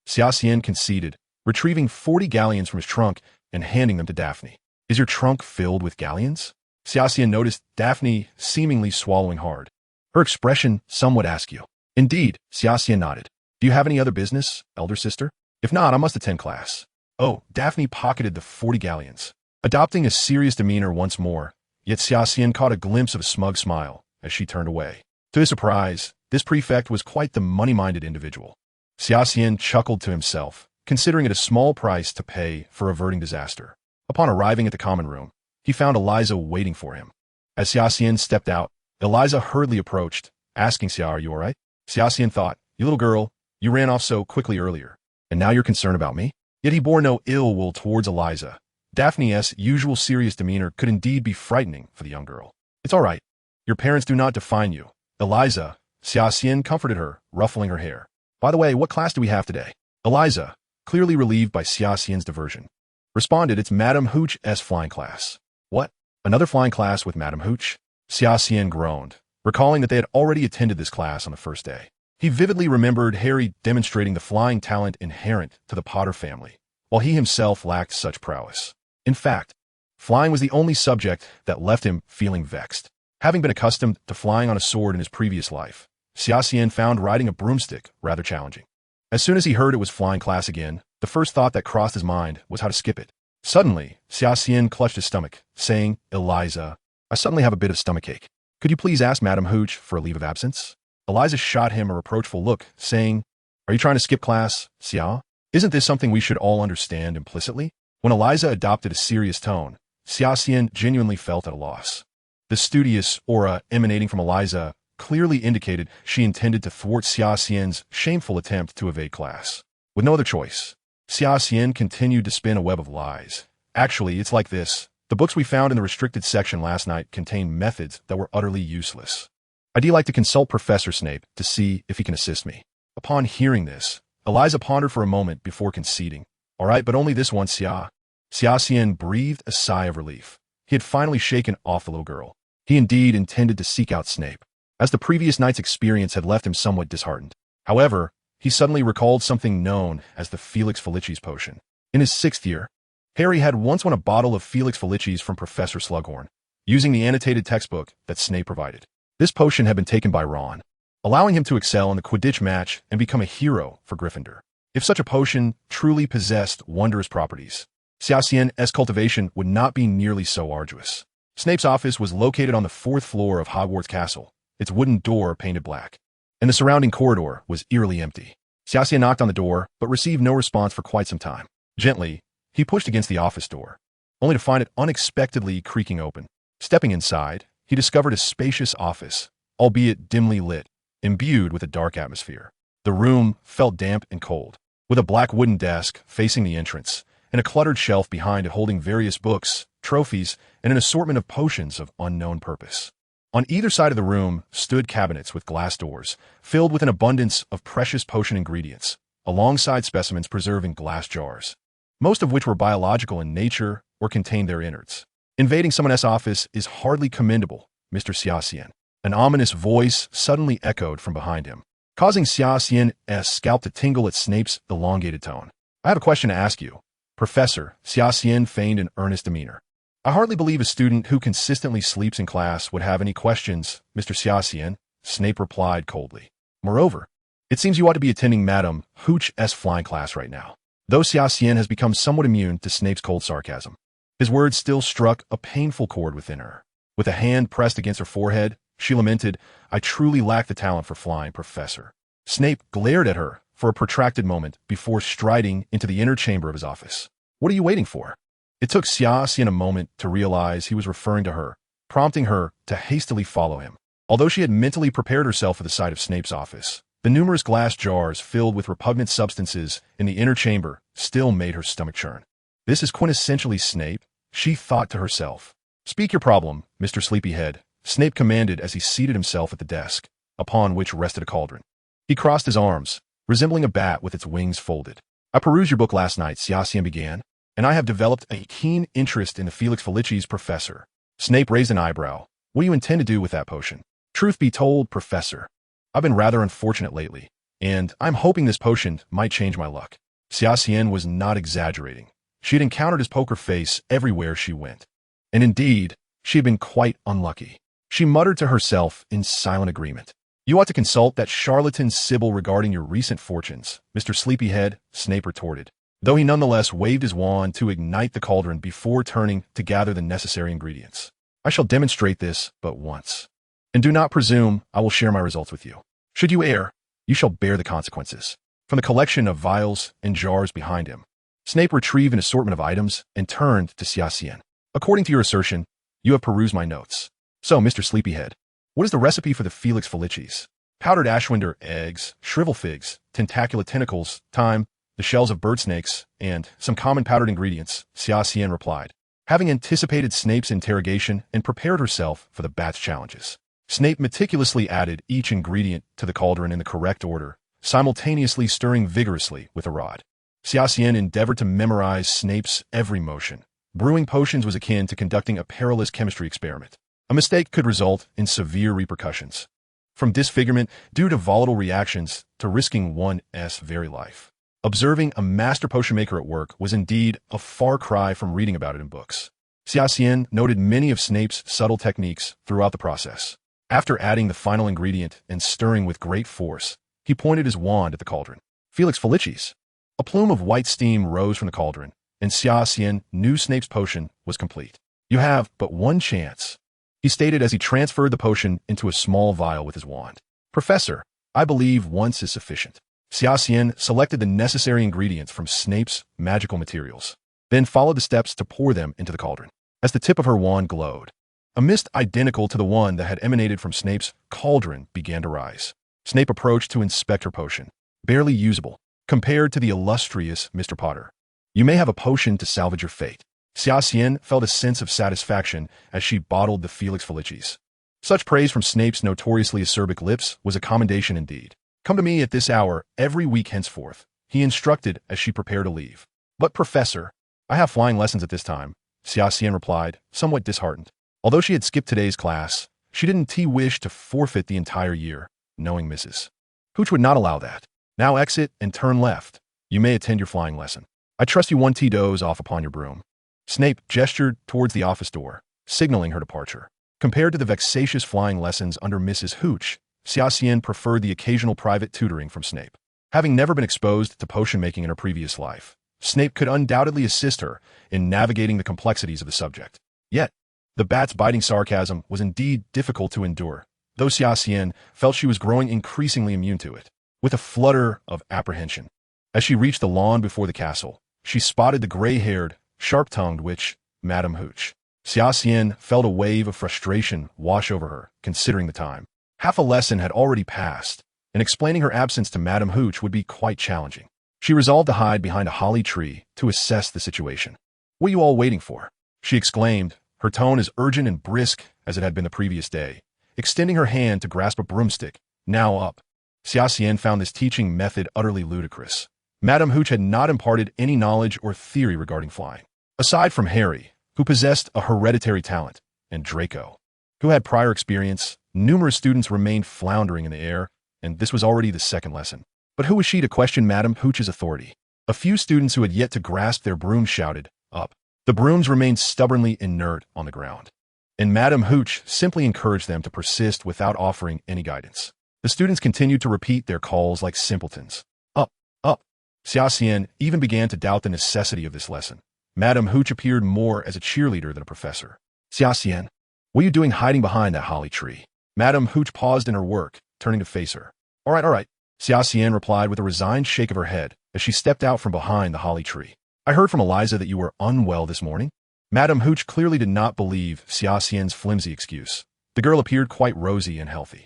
Xia Xian conceded, retrieving 40 galleons from his trunk and handing them to Daphne. Is your trunk filled with galleons? Xia Xian noticed Daphne seemingly swallowing hard. Her expression somewhat askew. Indeed, Xia Xian nodded. Do you have any other business, elder sister? If not, I must attend class. Oh, Daphne pocketed the 40 galleons. Adopting a serious demeanor once more, yet Xia Xian caught a glimpse of a smug smile as she turned away. To his surprise, this prefect was quite the money-minded individual. Xia Xian chuckled to himself, considering it a small price to pay for averting disaster. Upon arriving at the common room, he found Eliza waiting for him. As Xia Xian stepped out, Eliza hurriedly approached, asking Xia, are you all right? Xia Xian thought, you little girl, you ran off so quickly earlier, and now you're concerned about me? Yet he bore no ill will towards Eliza. Daphne's usual serious demeanor could indeed be frightening for the young girl. It's all right. Your parents do not define you. Eliza, Xia Xian comforted her, ruffling her hair. By the way, what class do we have today? Eliza, clearly relieved by Xia Xian's diversion, responded, it's Madame Hooch's flying class. What? Another flying class with Madame Hooch? Xia Xian groaned, recalling that they had already attended this class on the first day. He vividly remembered Harry demonstrating the flying talent inherent to the Potter family, while he himself lacked such prowess. In fact, flying was the only subject that left him feeling vexed. Having been accustomed to flying on a sword in his previous life, Xia Xian found riding a broomstick rather challenging. As soon as he heard it was flying class again, the first thought that crossed his mind was how to skip it. Suddenly, Xia Xian clutched his stomach, saying, Eliza, I suddenly have a bit of stomachache. Could you please ask Madame Hooch for a leave of absence? Eliza shot him a reproachful look, saying, are you trying to skip class, Xia? Isn't this something we should all understand implicitly? When Eliza adopted a serious tone, Xia Xian genuinely felt at a loss. The studious aura emanating from Eliza clearly indicated she intended to thwart Xia Xian's shameful attempt to evade class. With no other choice, Xia Xian continued to spin a web of lies. Actually, it's like this. The books we found in the restricted section last night contain methods that were utterly useless. I'd like to consult Professor Snape to see if he can assist me. Upon hearing this, Eliza pondered for a moment before conceding. All right, but only this once, Xia. Xia Xian breathed a sigh of relief. He had finally shaken off the little girl. He indeed intended to seek out Snape, as the previous night's experience had left him somewhat disheartened. However, he suddenly recalled something known as the Felix Felicis potion. In his 6th year, Harry had once won a bottle of Felix Felicis from Professor Slughorn, using the annotated textbook that Snape provided. This potion had been taken by Ron, allowing him to excel in the Quidditch match and become a hero for Gryffindor. If such a potion truly possessed wondrous properties, Xia Xian's cultivation would not be nearly so arduous. Snape's office was located on the 4th floor of Hogwarts Castle, its wooden door painted black, and the surrounding corridor was eerily empty. Xia Xian knocked on the door, but received no response for quite some time. Gently, he pushed against the office door, only to find it unexpectedly creaking open. Stepping inside, he discovered a spacious office, albeit dimly lit, imbued with a dark atmosphere. The room felt damp and cold, with a black wooden desk facing the entrance, and a cluttered shelf behind it holding various books, trophies, and an assortment of potions of unknown purpose. On either side of the room stood cabinets with glass doors, filled with an abundance of precious potion ingredients, alongside specimens preserved in glass jars, most of which were biological in nature or contained their innards. Invading someone's office is hardly commendable, Mr. Xia Xian. An ominous voice suddenly echoed from behind him, causing Xia Xian's scalp to tingle at Snape's elongated tone. I have a question to ask you. Professor, Xia Xian feigned an earnest demeanor. I hardly believe a student who consistently sleeps in class would have any questions, Mr. Xia Xian, Snape replied coldly. Moreover, it seems you ought to be attending Madame Hooch's flying class right now. Though Xia Xian has become somewhat immune to Snape's cold sarcasm, his words still struck a painful chord within her. With a hand pressed against her forehead, she lamented, I truly lack the talent for flying, Professor. Snape glared at her for a protracted moment before striding into the inner chamber of his office. What are you waiting for? It took Xia Xian a moment to realize he was referring to her, prompting her to hastily follow him. Although she had mentally prepared herself for the sight of Snape's office, the numerous glass jars filled with repugnant substances in the inner chamber still made her stomach churn. This is quintessentially Snape, she thought to herself. Speak your problem, Mr. Sleepyhead, Snape commanded as he seated himself at the desk, upon which rested a cauldron. He crossed his arms, resembling a bat with its wings folded. I perused your book last night, Xia Xian began, and I have developed a keen interest in the Felix Felicis, Professor. Snape raised an eyebrow. What do you intend to do with that potion? Truth be told, Professor, I've been rather unfortunate lately, and I'm hoping this potion might change my luck. Xia Xian was not exaggerating. She had encountered his poker face everywhere she went. And indeed, she had been quite unlucky. She muttered to herself in silent agreement. You ought to consult that charlatan Sybil regarding your recent fortunes, Mr. Sleepyhead, Snape retorted, though he nonetheless waved his wand to ignite the cauldron before turning to gather the necessary ingredients. I shall demonstrate this but once. And do not presume I will share my results with you. Should you err, you shall bear the consequences. From the collection of vials and jars behind him, Snape retrieved an assortment of items and turned to Xia Xian. According to your assertion, you have perused my notes. So, Mr. Sleepyhead, what is the recipe for the Felix Felicis? Powdered ashwinder eggs, shrivel figs, tentacula tentacles, thyme, the shells of bird snakes, and some common powdered ingredients, Xia Xian replied, having anticipated Snape's interrogation and prepared herself for the bat's challenges. Snape meticulously added each ingredient to the cauldron in the correct order, simultaneously stirring vigorously with a rod. Xia Xian endeavored to memorize Snape's every motion. Brewing potions was akin to conducting a perilous chemistry experiment. A mistake could result in severe repercussions, from disfigurement due to volatile reactions to risking one's very life. Observing a master potion maker at work was indeed a far cry from reading about it in books. Xia Xian noted many of Snape's subtle techniques throughout the process. After adding the final ingredient and stirring with great force, he pointed his wand at the cauldron. Felix Felicis. A plume of white steam rose from the cauldron, and Xia Xian knew Snape's potion was complete. You have but one chance, he stated as he transferred the potion into a small vial with his wand. Professor, I believe once is sufficient. Xia Xian selected the necessary ingredients from Snape's magical materials, then followed the steps to pour them into the cauldron. As the tip of her wand glowed, a mist identical to the one that had emanated from Snape's cauldron began to rise. Snape approached to inspect her potion. Barely usable, compared to the illustrious Mr. Potter. You may have a potion to salvage your fate. Xia Xian felt a sense of satisfaction as she bottled the Felix Felicis. Such praise from Snape's notoriously acerbic lips was a commendation indeed. Come to me at this hour every week henceforth, he instructed as she prepared to leave. But Professor, I have flying lessons at this time, Xia Xian replied, somewhat disheartened. Although she had skipped today's class, she didn't wish to forfeit the entire year, knowing Mrs. Hooch would not allow that. Now exit and turn left. You may attend your flying lesson. I trust you won't doze off upon your broom. Snape gestured towards the office door, signaling her departure. Compared to the vexatious flying lessons under Mrs. Hooch, Xia Xian preferred the occasional private tutoring from Snape. Having never been exposed to potion making in her previous life, Snape could undoubtedly assist her in navigating the complexities of the subject. Yet, the bat's biting sarcasm was indeed difficult to endure, though Xia Xian felt she was growing increasingly immune to it. With a flutter of apprehension, as she reached the lawn before the castle, she spotted the gray-haired, sharp-tongued witch, Madame Hooch. Xia Xian felt a wave of frustration wash over her, considering the time. Half a lesson had already passed, and explaining her absence to Madame Hooch would be quite challenging. She resolved to hide behind a holly tree to assess the situation. What are you all waiting for? She exclaimed, her tone as urgent and brisk as it had been the previous day, extending her hand to grasp a broomstick, now up. Xia Xian found this teaching method utterly ludicrous. Madame Hooch had not imparted any knowledge or theory regarding flying. Aside from Harry, who possessed a hereditary talent, and Draco, who had prior experience, numerous students remained floundering in the air, and this was already the second lesson. But who was she to question Madame Hooch's authority? A few students who had yet to grasp their brooms shouted, up. The brooms remained stubbornly inert on the ground, and Madame Hooch simply encouraged them to persist without offering any guidance. The students continued to repeat their calls like simpletons. Up, up. Xia Xian even began to doubt the necessity of this lesson. Madame Hooch appeared more as a cheerleader than a professor. Xia Xian, what are you doing hiding behind that holly tree? Madame Hooch paused in her work, turning to face her. All right. Xia Xian replied with a resigned shake of her head as she stepped out from behind the holly tree. I heard from Eliza that you were unwell this morning. Madame Hooch clearly did not believe Xia Xian's flimsy excuse. The girl appeared quite rosy and healthy.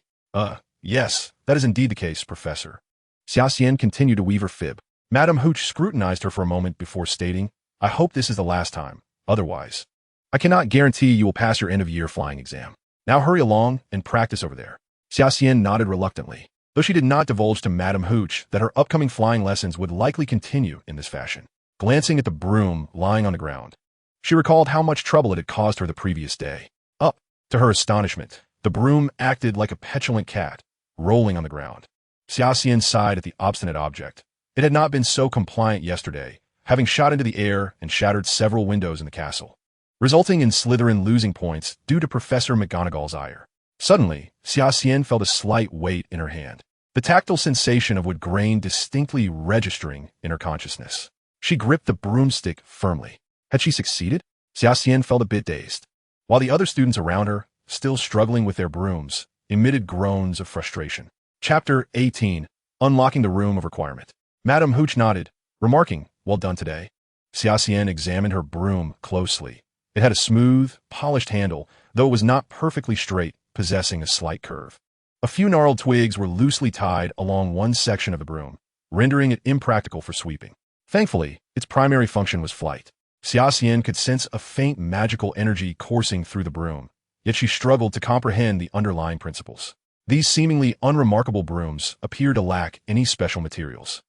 Yes, that is indeed the case, Professor. Xia Xian continued to weave her fib. Madame Hooch scrutinized her for a moment before stating, I hope this is the last time. Otherwise, I cannot guarantee you will pass your end-of-year flying exam. Now hurry along and practice over there. Xia Xian nodded reluctantly, though she did not divulge to Madame Hooch that her upcoming flying lessons would likely continue in this fashion. Glancing at the broom lying on the ground, she recalled how much trouble it had caused her the previous day. Up. To her astonishment, the broom acted like a petulant cat, rolling on the ground. Xia Xian sighed at the obstinate object. It had not been so compliant yesterday, having shot into the air and shattered several windows in the castle, resulting in Slytherin losing points due to Professor McGonagall's ire. Suddenly, Xia Xian felt a slight weight in her hand, the tactile sensation of wood grain distinctly registering in her consciousness. She gripped the broomstick firmly. Had she succeeded? Xia Xian felt a bit dazed, while the other students around her, still struggling with their brooms, emitted groans of frustration. Chapter 18. Unlocking the Room of Requirement. Madame Hooch nodded, remarking, "Well done today." Xia Xian examined her broom closely. It had a smooth, polished handle, though it was not perfectly straight, possessing a slight curve. A few gnarled twigs were loosely tied along one section of the broom, rendering it impractical for sweeping. Thankfully, its primary function was flight. Xia Xian could sense a faint magical energy coursing through the broom, yet she struggled to comprehend the underlying principles. These seemingly unremarkable brooms appeared to lack any special materials.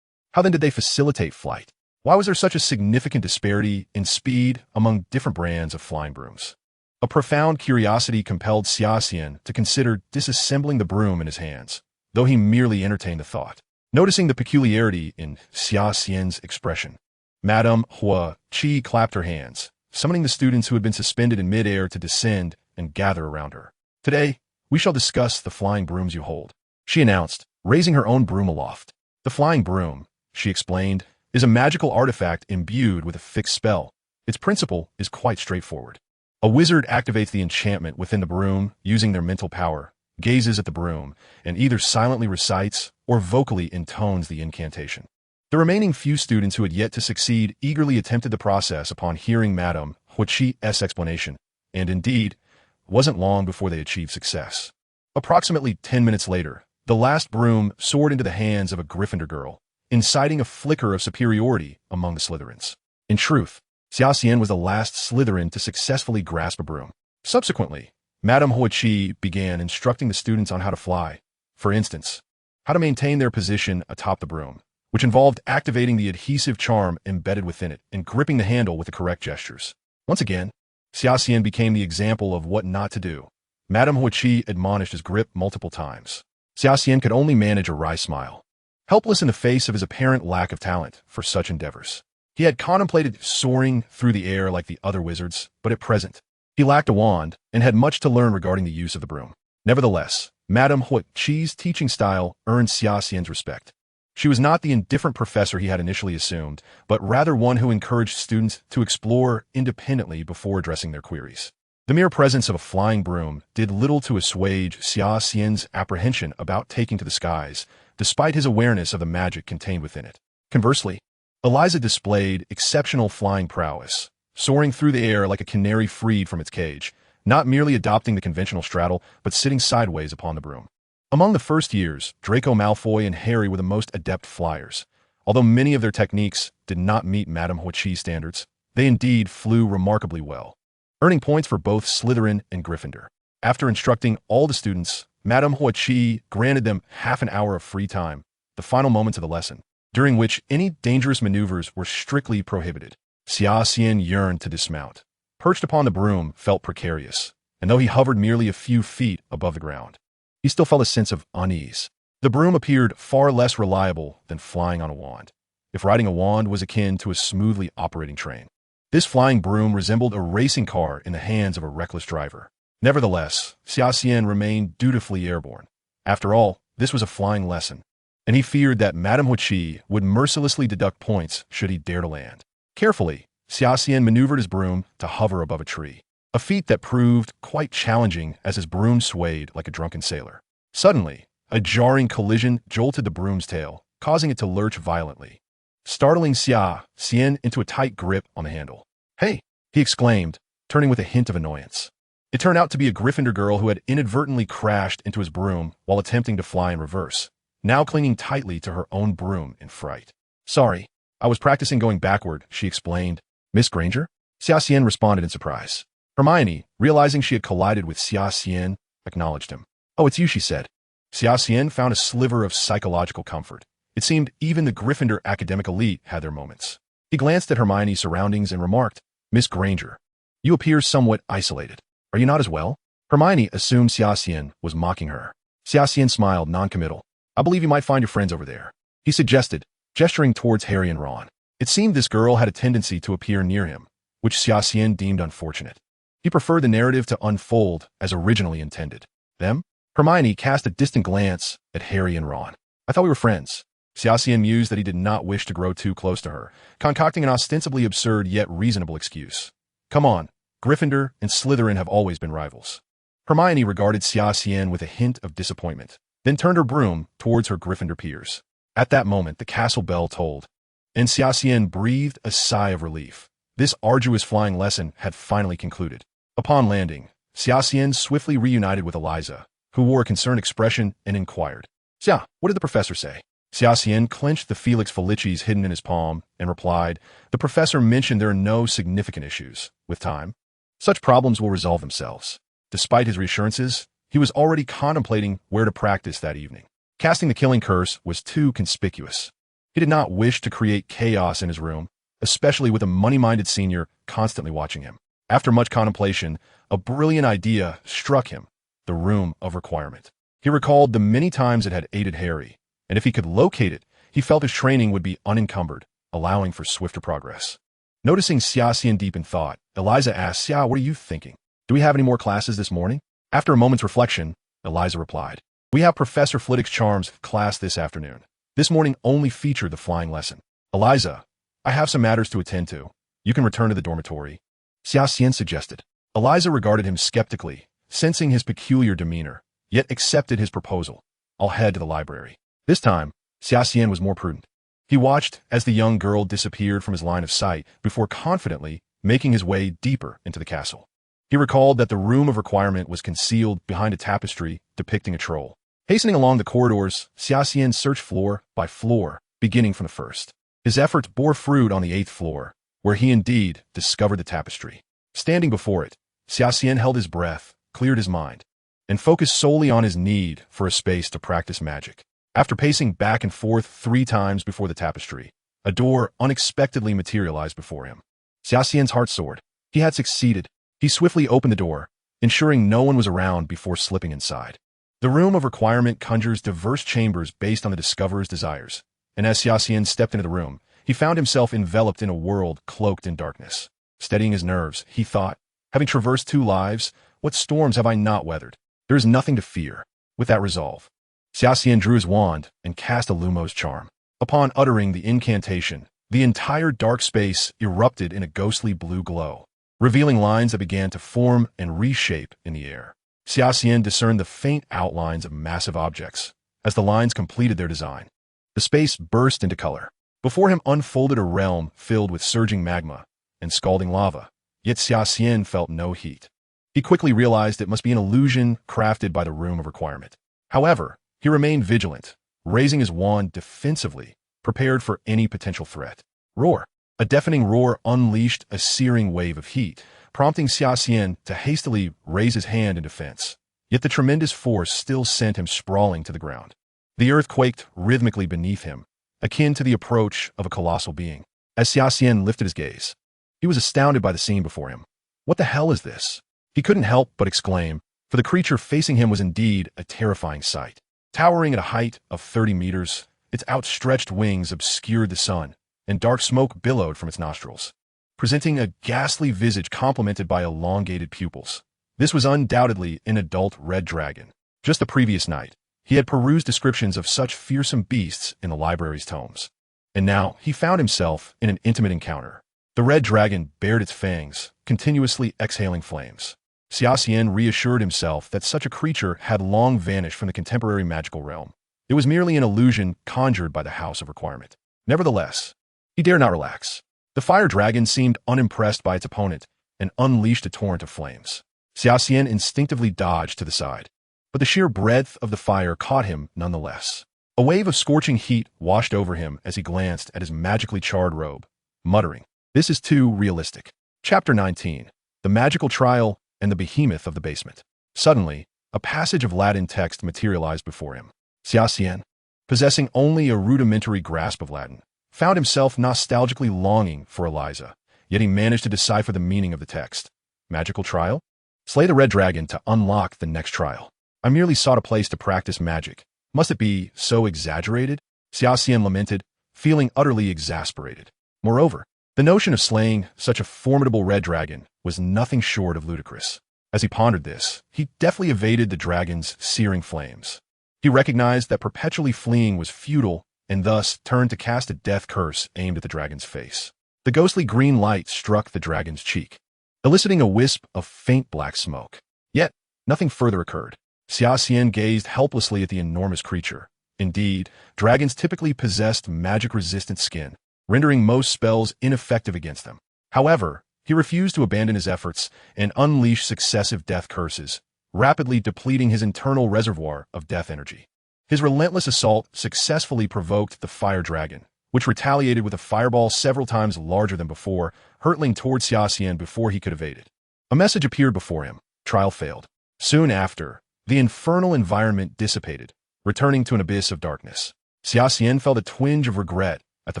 How then did they facilitate flight? Why was there such a significant disparity in speed among different brands of flying brooms? A profound curiosity compelled Xia Xian to consider disassembling the broom in his hands, though he merely entertained the thought. Noticing the peculiarity in Xia Xian's expression, Madame Hua Qi clapped her hands, summoning the students who had been suspended in midair to descend and gather around her. "Today, we shall discuss the flying brooms you hold," she announced, raising her own broom aloft. "The flying broom," she explained, "is a magical artifact imbued with a fixed spell. Its principle is quite straightforward. A wizard activates the enchantment within the broom using their mental power, gazes at the broom, and either silently recites or vocally intones the incantation. The remaining few students who had yet to succeed eagerly attempted the process upon hearing Madame Huichi's explanation, and indeed, it wasn't long before they achieved success. Approximately 10 minutes later, the last broom soared into the hands of a Gryffindor girl, inciting a flicker of superiority among the Slytherins. In truth, Xia Xian was the last Slytherin to successfully grasp a broom. Subsequently, Madame Huichi began instructing the students on how to fly. For instance, how to maintain their position atop the broom, which involved activating the adhesive charm embedded within it and gripping the handle with the correct gestures. Once again, Xia Xian became the example of what not to do. Madame Huichi admonished his grip multiple times. Xia Xian could only manage a wry smile, helpless in the face of his apparent lack of talent for such endeavors. He had contemplated soaring through the air like the other wizards, but at present, he lacked a wand and had much to learn regarding the use of the broom. Nevertheless, Madame Huichi's teaching style earned Xia Xian's respect. She was not the indifferent professor he had initially assumed, but rather one who encouraged students to explore independently before addressing their queries. The mere presence of a flying broom did little to assuage Xia Xian's apprehension about taking to the skies, despite his awareness of the magic contained within it. Conversely, Eliza displayed exceptional flying prowess, soaring through the air like a canary freed from its cage, not merely adopting the conventional straddle, but sitting sideways upon the broom. Among the first years, Draco Malfoy and Harry were the most adept flyers. Although many of their techniques did not meet Madame Huichi's standards, they indeed flew remarkably well, earning points for both Slytherin and Gryffindor. After instructing all the students, Madame Huichi granted them half an hour of free time, the final moments of the lesson, during which any dangerous maneuvers were strictly prohibited. Xia Xian yearned to dismount. Perched upon the broom felt precarious, and though he hovered merely a few feet above the ground, he still felt a sense of unease. The broom appeared far less reliable than flying on a wand, if riding a wand was akin to a smoothly operating train. This flying broom resembled a racing car in the hands of a reckless driver. Nevertheless, Xia Xian remained dutifully airborne. After all, this was a flying lesson, and he feared that Madame Huichi would mercilessly deduct points should he dare to land. Carefully, Xia Xian maneuvered his broom to hover above a tree, a feat that proved quite challenging as his broom swayed like a drunken sailor. Suddenly, a jarring collision jolted the broom's tail, causing it to lurch violently, startling Xia Xian into a tight grip on the handle. "Hey!" he exclaimed, turning with a hint of annoyance. It turned out to be a Gryffindor girl who had inadvertently crashed into his broom while attempting to fly in reverse, now clinging tightly to her own broom in fright. "Sorry, I was practicing going backward," she explained. "Miss Granger?" Xia Xian responded in surprise. Hermione, realizing she had collided with Xia Xian, acknowledged him. "Oh, it's you," she said. Xia Xian found a sliver of psychological comfort. It seemed even the Gryffindor academic elite had their moments. He glanced at Hermione's surroundings and remarked, "Miss Granger, you appear somewhat isolated. Are you not as well?" Hermione assumed Xia Xian was mocking her. Xia Xian smiled, non-committal. "I believe you might find your friends over there," he suggested, gesturing towards Harry and Ron. It seemed this girl had a tendency to appear near him, which Xia Xian deemed unfortunate. He preferred the narrative to unfold as originally intended. Them? Hermione cast a distant glance at Harry and Ron. I thought we were friends. Xia Xian mused that he did not wish to grow too close to her, concocting an ostensibly absurd yet reasonable excuse. Come on, Gryffindor and Slytherin have always been rivals. Hermione regarded Xia Xian with a hint of disappointment, then turned her broom towards her Gryffindor peers. At that moment, the castle bell tolled, and Xia Xian breathed a sigh of relief. This arduous flying lesson had finally concluded. Upon landing, Xia Xian swiftly reunited with Eliza, who wore a concerned expression and inquired, Xia, what did the professor say? Xia Xian clenched the Felix Felicis hidden in his palm and replied, the professor mentioned there are no significant issues. With time, such problems will resolve themselves. Despite his reassurances, he was already contemplating where to practice that evening. Casting the killing curse was too conspicuous. He did not wish to create chaos in his room, especially with a money-minded senior constantly watching him. After much contemplation, a brilliant idea struck him, the Room of Requirement. He recalled the many times it had aided Harry, and if he could locate it, he felt his training would be unencumbered, allowing for swifter progress. Noticing Xia Xian deep in thought, Eliza asked, Xia, what are you thinking? Do we have any more classes this morning? After a moment's reflection, Eliza replied, we have Professor Flitwick's Charms class this afternoon. This morning only featured the flying lesson. Eliza, I have some matters to attend to. You can return to the dormitory. Xia Xian suggested. Eliza regarded him skeptically, sensing his peculiar demeanor, yet accepted his proposal. I'll head to the library. This time, Xia Xian was more prudent. He watched as the young girl disappeared from his line of sight before confidently making his way deeper into the castle. He recalled that the Room of Requirement was concealed behind a tapestry depicting a troll. Hastening along the corridors, Xia Xian searched floor by floor, beginning from the first. His efforts bore fruit on the 8th floor, where he indeed discovered the tapestry. Standing before it, Xia Xian held his breath, cleared his mind, and focused solely on his need for a space to practice magic. After pacing back and forth 3 times before the tapestry, a door unexpectedly materialized before him. Xia Xian's heart soared. He had succeeded. He swiftly opened the door, ensuring no one was around before slipping inside. The Room of Requirement conjures diverse chambers based on the discoverer's desires, and as Xia Xian stepped into the room, he found himself enveloped in a world cloaked in darkness. Steadying his nerves, he thought, having traversed 2 lives, what storms have I not weathered? There is nothing to fear. With that resolve, Xia Xian drew his wand and cast a Lumos charm. Upon uttering the incantation, the entire dark space erupted in a ghostly blue glow, revealing lines that began to form and reshape in the air. Xia Xian discerned the faint outlines of massive objects. As the lines completed their design, the space burst into color. Before him unfolded a realm filled with surging magma and scalding lava, yet Xia Xian felt no heat. He quickly realized it must be an illusion crafted by the Room of Requirement. However, he remained vigilant, raising his wand defensively, prepared for any potential threat. Roar! A deafening roar unleashed a searing wave of heat, prompting Xia Xian to hastily raise his hand in defense. Yet the tremendous force still sent him sprawling to the ground. The earth quaked rhythmically beneath him, akin to the approach of a colossal being. As Xia Xian lifted his gaze, he was astounded by the scene before him. What the hell is this? He couldn't help but exclaim, for the creature facing him was indeed a terrifying sight. Towering at a height of 30 meters, its outstretched wings obscured the sun, and dark smoke billowed from its nostrils, presenting a ghastly visage complemented by elongated pupils. This was undoubtedly an adult red dragon. Just the previous night, he had perused descriptions of such fearsome beasts in the library's tomes. And now he found himself in an intimate encounter. The red dragon bared its fangs, continuously exhaling flames. Xia Xian reassured himself that such a creature had long vanished from the contemporary magical realm. It was merely an illusion conjured by the House of Requirement. Nevertheless, he dared not relax. The fire dragon seemed unimpressed by its opponent and unleashed a torrent of flames. Xia Xian instinctively dodged to the side, but the sheer breadth of the fire caught him nonetheless. A wave of scorching heat washed over him as he glanced at his magically charred robe, muttering, "This is too realistic." Chapter 19. The Magical Trial and the Behemoth of the Basement. Suddenly, a passage of Latin text materialized before him. Xia Xian, possessing only a rudimentary grasp of Latin, found himself nostalgically longing for Eliza, yet he managed to decipher the meaning of the text. Magical trial? Slay the red dragon to unlock the next trial. I merely sought a place to practice magic. Must it be so exaggerated? Xia Xian lamented, feeling utterly exasperated. Moreover, the notion of slaying such a formidable red dragon was nothing short of ludicrous. As he pondered this, he deftly evaded the dragon's searing flames. He recognized that perpetually fleeing was futile and thus turned to cast a death curse aimed at the dragon's face. The ghostly green light struck the dragon's cheek, eliciting a wisp of faint black smoke. Yet, nothing further occurred. Xia Xian gazed helplessly at the enormous creature. Indeed, dragons typically possessed magic-resistant skin, rendering most spells ineffective against them. However, he refused to abandon his efforts and unleash successive death curses, rapidly depleting his internal reservoir of death energy. His relentless assault successfully provoked the fire dragon, which retaliated with a fireball several times larger than before, hurtling towards Xia Xian before he could evade it. A message appeared before him. Trial failed. Soon after, the infernal environment dissipated, returning to an abyss of darkness. Xia Xian felt a twinge of regret at the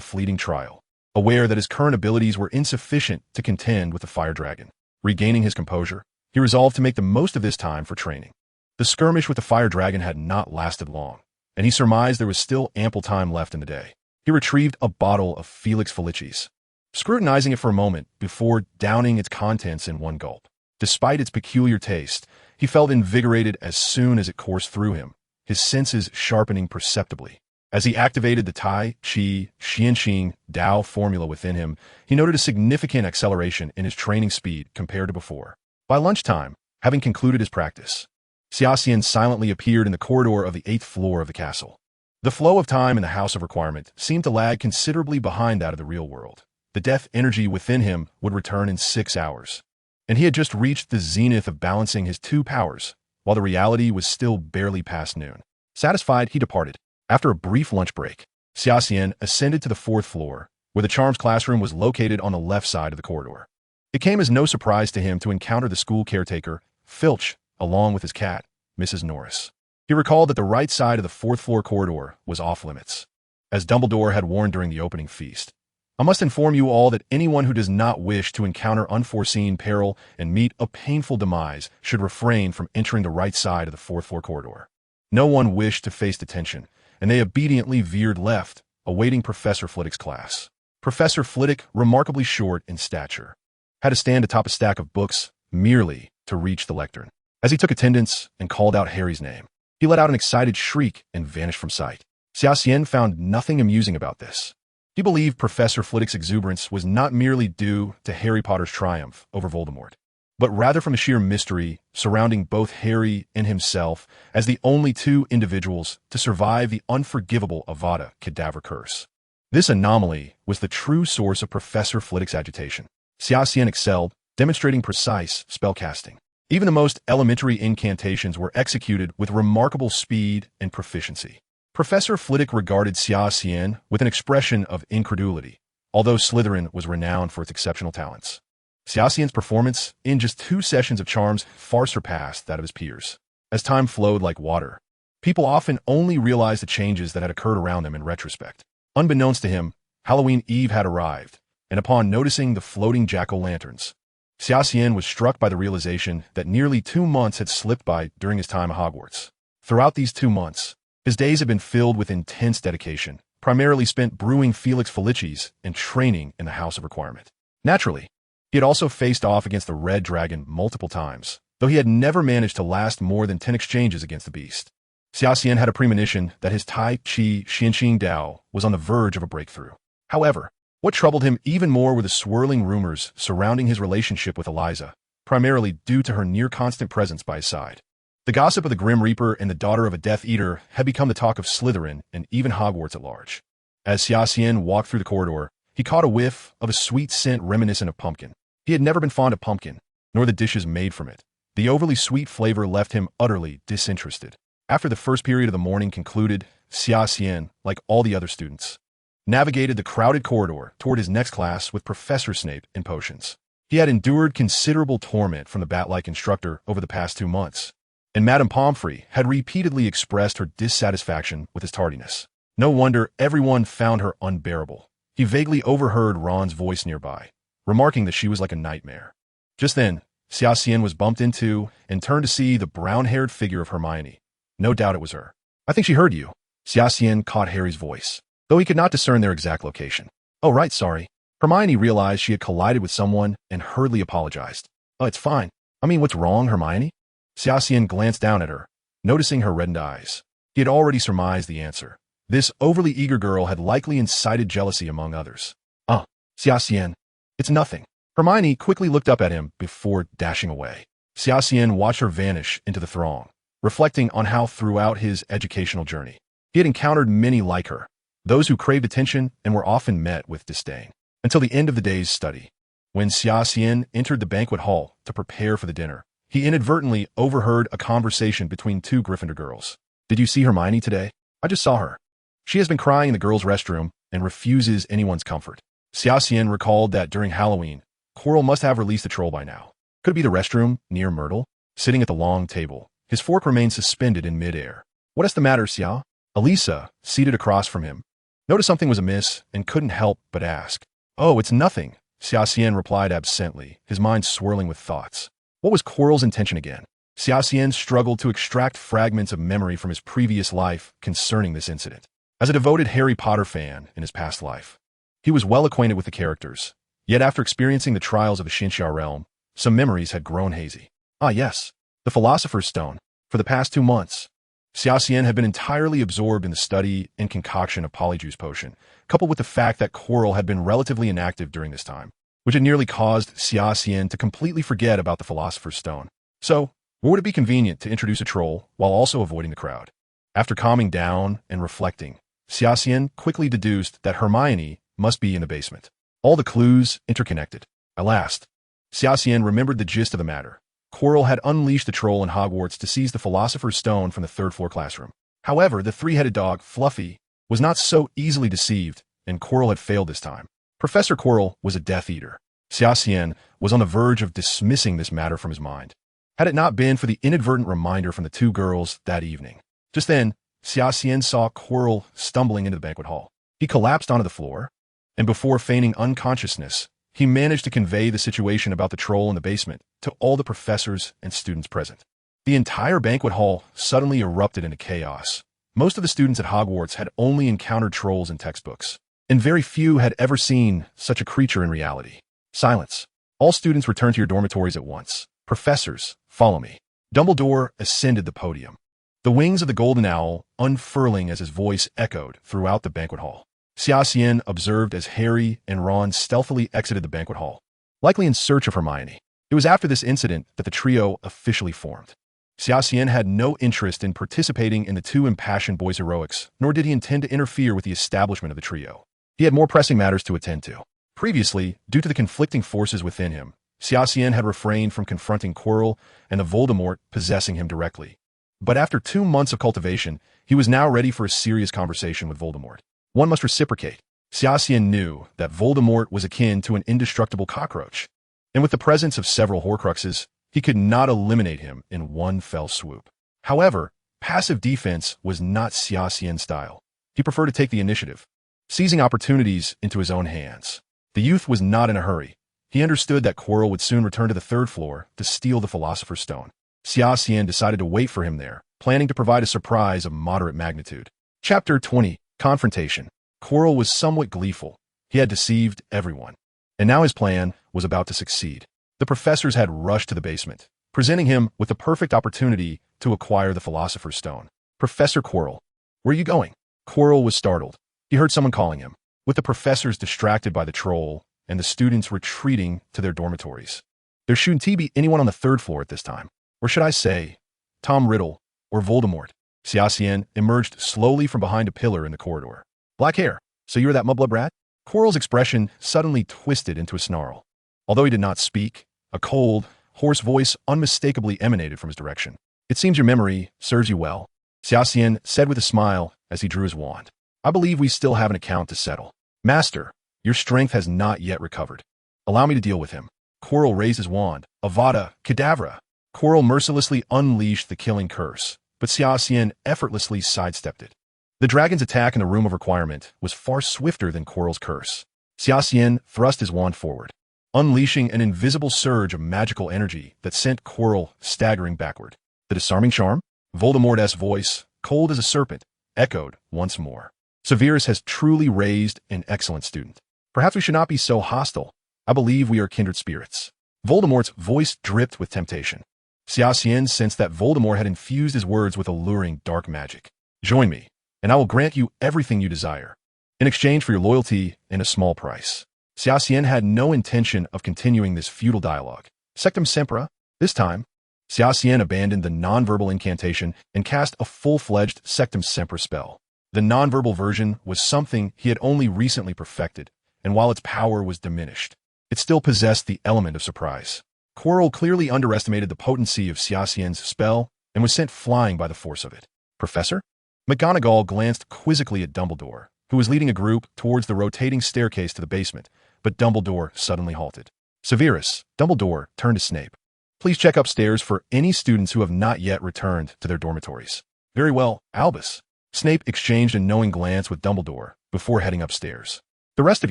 fleeting trial, aware that his current abilities were insufficient to contend with the fire dragon. Regaining his composure, he resolved to make the most of this time for training. The skirmish with the fire dragon had not lasted long, and he surmised there was still ample time left in the day. He retrieved a bottle of Felix Felicis, scrutinizing it for a moment before downing its contents in one gulp. Despite its peculiar taste, he felt invigorated as soon as it coursed through him, his senses sharpening perceptibly. As he activated the Tai Chi Xianxing Dao formula within him, he noted a significant acceleration in his training speed compared to before. By lunchtime, having concluded his practice, Xia Xian silently appeared in the corridor of the 8th floor of the castle. The flow of time in the House of Requirement seemed to lag considerably behind that of the real world. The death energy within him would return in 6 hours, and he had just reached the zenith of balancing his two powers, while the reality was still barely past noon. Satisfied, he departed. After a brief lunch break, Xia Xian ascended to the 4th floor, where the charms classroom was located on the left side of the corridor. It came as no surprise to him to encounter the school caretaker, Filch, along with his cat, Mrs. Norris. He recalled that the right side of the 4th floor corridor was off-limits, as Dumbledore had warned during the opening feast. I must inform you all that anyone who does not wish to encounter unforeseen peril and meet a painful demise should refrain from entering the right side of the 4th floor corridor. No one wished to face detention, and they obediently veered left, awaiting Professor Flitwick's class. Professor Flitwick, remarkably short in stature, had to stand atop a stack of books merely to reach the lectern. As he took attendance and called out Harry's name, he let out an excited shriek and vanished from sight. Xia Xian found nothing amusing about this. He believed Professor Flitwick's exuberance was not merely due to Harry Potter's triumph over Voldemort, but rather from the sheer mystery surrounding both Harry and himself as the only two individuals to survive the unforgivable Avada Kedavra curse. This anomaly was the true source of Professor Flitwick's agitation. Xia Xian excelled, demonstrating precise spellcasting. Even the most elementary incantations were executed with remarkable speed and proficiency. Professor Flitwick regarded Xia Xian with an expression of incredulity, although Slytherin was renowned for its exceptional talents. Xia Xian's performance in just 2 sessions of charms far surpassed that of his peers. As time flowed like water, people often only realized the changes that had occurred around them in retrospect. Unbeknownst to him, Halloween Eve had arrived, and upon noticing the floating jack-o'-lanterns, Xia Xian was struck by the realization that nearly 2 months had slipped by during his time at Hogwarts. Throughout these 2 months, his days had been filled with intense dedication, primarily spent brewing Felix Felicis and training in the House of Requirement. Naturally, he had also faced off against the Red Dragon multiple times, though he had never managed to last more than 10 exchanges against the beast. Xia Xian had a premonition that his Tai Chi Xianxing Dao was on the verge of a breakthrough. However, what troubled him even more were the swirling rumors surrounding his relationship with Eliza, primarily due to her near-constant presence by his side. The gossip of the Grim Reaper and the daughter of a Death Eater had become the talk of Slytherin and even Hogwarts at large. As Xia Xian walked through the corridor, he caught a whiff of a sweet scent reminiscent of pumpkin. He had never been fond of pumpkin, nor the dishes made from it. The overly sweet flavor left him utterly disinterested. After the first period of the morning concluded, Xia Xian, like all the other students, navigated the crowded corridor toward his next class with Professor Snape in potions. He had endured considerable torment from the bat-like instructor over the past 2 months, and Madame Pomfrey had repeatedly expressed her dissatisfaction with his tardiness. No wonder everyone found her unbearable. He vaguely overheard Ron's voice nearby, remarking that she was like a nightmare. Just then, Xia Xian was bumped into and turned to see the brown-haired figure of Hermione. No doubt it was her. "I think she heard you." Xia Xian caught Harry's voice, though he could not discern their exact location. "Oh right, sorry." Hermione realized she had collided with someone and hurriedly apologized. Oh, it's fine. I mean, what's wrong, Hermione? Xia Xian glanced down at her, noticing her reddened eyes. He had already surmised the answer. This overly eager girl had likely incited jealousy among others. Xia Xian, it's nothing. Hermione quickly looked up at him before dashing away. Xia Xian watched her vanish into the throng, reflecting on how throughout his educational journey, he had encountered many like her, those who craved attention and were often met with disdain. Until the end of the day's study, when Xia Xian entered the banquet hall to prepare for the dinner, he inadvertently overheard a conversation between two Gryffindor girls. Did you see Hermione today? I just saw her. She has been crying in the girls' restroom and refuses anyone's comfort. Xia Xian recalled that during Halloween, Quirrell must have released the troll by now. Could it be the restroom near Myrtle? Sitting at the long table, his fork remained suspended in midair. What is the matter, Xia? Elisa, seated across from him, noticed something was amiss and couldn't help but ask. Oh, it's nothing, Xia Xian replied absently, his mind swirling with thoughts. What was Quirrell's intention again? Xia Xian struggled to extract fragments of memory from his previous life concerning this incident. As a devoted Harry Potter fan in his past life, he was well acquainted with the characters, yet after experiencing the trials of the Xinxia realm, some memories had grown hazy. Ah yes, the Philosopher's Stone. For the past 2 months, Xia Xian had been entirely absorbed in the study and concoction of Polyjuice Potion, coupled with the fact that Quirrell had been relatively inactive during this time, which had nearly caused Xia Xian to completely forget about the Philosopher's Stone. So, where would it be convenient to introduce a troll while also avoiding the crowd? After calming down and reflecting, Xia Xian quickly deduced that Hermione must be in the basement. All the clues interconnected. At last, Xia Xian remembered the gist of the matter. Quirrell had unleashed the troll in Hogwarts to seize the Philosopher's Stone from the third-floor classroom. However, the three-headed dog, Fluffy, was not so easily deceived, and Quirrell had failed this time. Professor Quirrell was a Death Eater. Xia Xian was on the verge of dismissing this matter from his mind, had it not been for the inadvertent reminder from the two girls that evening. Just then, Xia Xian saw Quirrell stumbling into the banquet hall. He collapsed onto the floor, and before feigning unconsciousness, he managed to convey the situation about the troll in the basement to all the professors and students present. The entire banquet hall suddenly erupted into chaos. Most of the students at Hogwarts had only encountered trolls in textbooks, and very few had ever seen such a creature in reality. Silence. All students return to your dormitories at once. Professors, follow me. Dumbledore ascended the podium, the wings of the golden owl unfurling as his voice echoed throughout the banquet hall. Xia Xian observed as Harry and Ron stealthily exited the banquet hall, likely in search of Hermione. It was after this incident that the trio officially formed. Xia Xian had no interest in participating in the two impassioned boys' heroics, nor did he intend to interfere with the establishment of the trio. He had more pressing matters to attend to. Previously, due to the conflicting forces within him, Xia Xian had refrained from confronting Quirrell and the Voldemort possessing him directly. But after 2 months of cultivation, he was now ready for a serious conversation with Voldemort. One must reciprocate. Xia Xian knew that Voldemort was akin to an indestructible cockroach, and with the presence of several Horcruxes, he could not eliminate him in one fell swoop. However, passive defense was not Xia Xian's style. He preferred to take the initiative, seizing opportunities into his own hands. The youth was not in a hurry. He understood that Quirrell would soon return to the third floor to steal the Philosopher's Stone. Xia Xian decided to wait for him there, planning to provide a surprise of moderate magnitude. Chapter 20. Confrontation. Quirrell was somewhat gleeful. He had deceived everyone, and now his plan was about to succeed. The professors had rushed to the basement, presenting him with the perfect opportunity to acquire the Philosopher's Stone. Professor Quirrell, where are you going? Quirrell was startled. He heard someone calling him, with the professors distracted by the troll and the students retreating to their dormitories. There shouldn't be anyone on the third floor at this time. Or should I say, Tom Riddle or Voldemort? Xia Xian emerged slowly from behind a pillar in the corridor. Black hair, so you're that mudblood rat? Quirrell's expression suddenly twisted into a snarl. Although he did not speak, a cold, hoarse voice unmistakably emanated from his direction. It seems your memory serves you well, Xia Xian said with a smile as he drew his wand. I believe we still have an account to settle. Master, your strength has not yet recovered. Allow me to deal with him. Quirrell raised his wand. Avada Kedavra. Quirrell mercilessly unleashed the killing curse, but Xia Xian effortlessly sidestepped it. The dragon's attack in the Room of Requirement was far swifter than Quirrell's curse. Xia Xian thrust his wand forward, unleashing an invisible surge of magical energy that sent Quirrell staggering backward. The disarming charm? Voldemort's voice, cold as a serpent, echoed once more. Severus has truly raised an excellent student. Perhaps we should not be so hostile. I believe we are kindred spirits. Voldemort's voice dripped with temptation. Xia Xian sensed that Voldemort had infused his words with alluring dark magic. Join me, and I will grant you everything you desire, in exchange for your loyalty and a small price. Xia Xian had no intention of continuing this futile dialogue. Sectum Sempra. This time, Xia Xian abandoned the nonverbal incantation and cast a full-fledged Sectum Sempra spell. The nonverbal version was something he had only recently perfected, and while its power was diminished, it still possessed the element of surprise. Quirrell clearly underestimated the potency of Xia Xian's spell and was sent flying by the force of it. Professor? McGonagall glanced quizzically at Dumbledore, who was leading a group towards the rotating staircase to the basement, but Dumbledore suddenly halted. Severus, Dumbledore turned to Snape. Please check upstairs for any students who have not yet returned to their dormitories. Very well, Albus. Snape exchanged a knowing glance with Dumbledore before heading upstairs. The rest of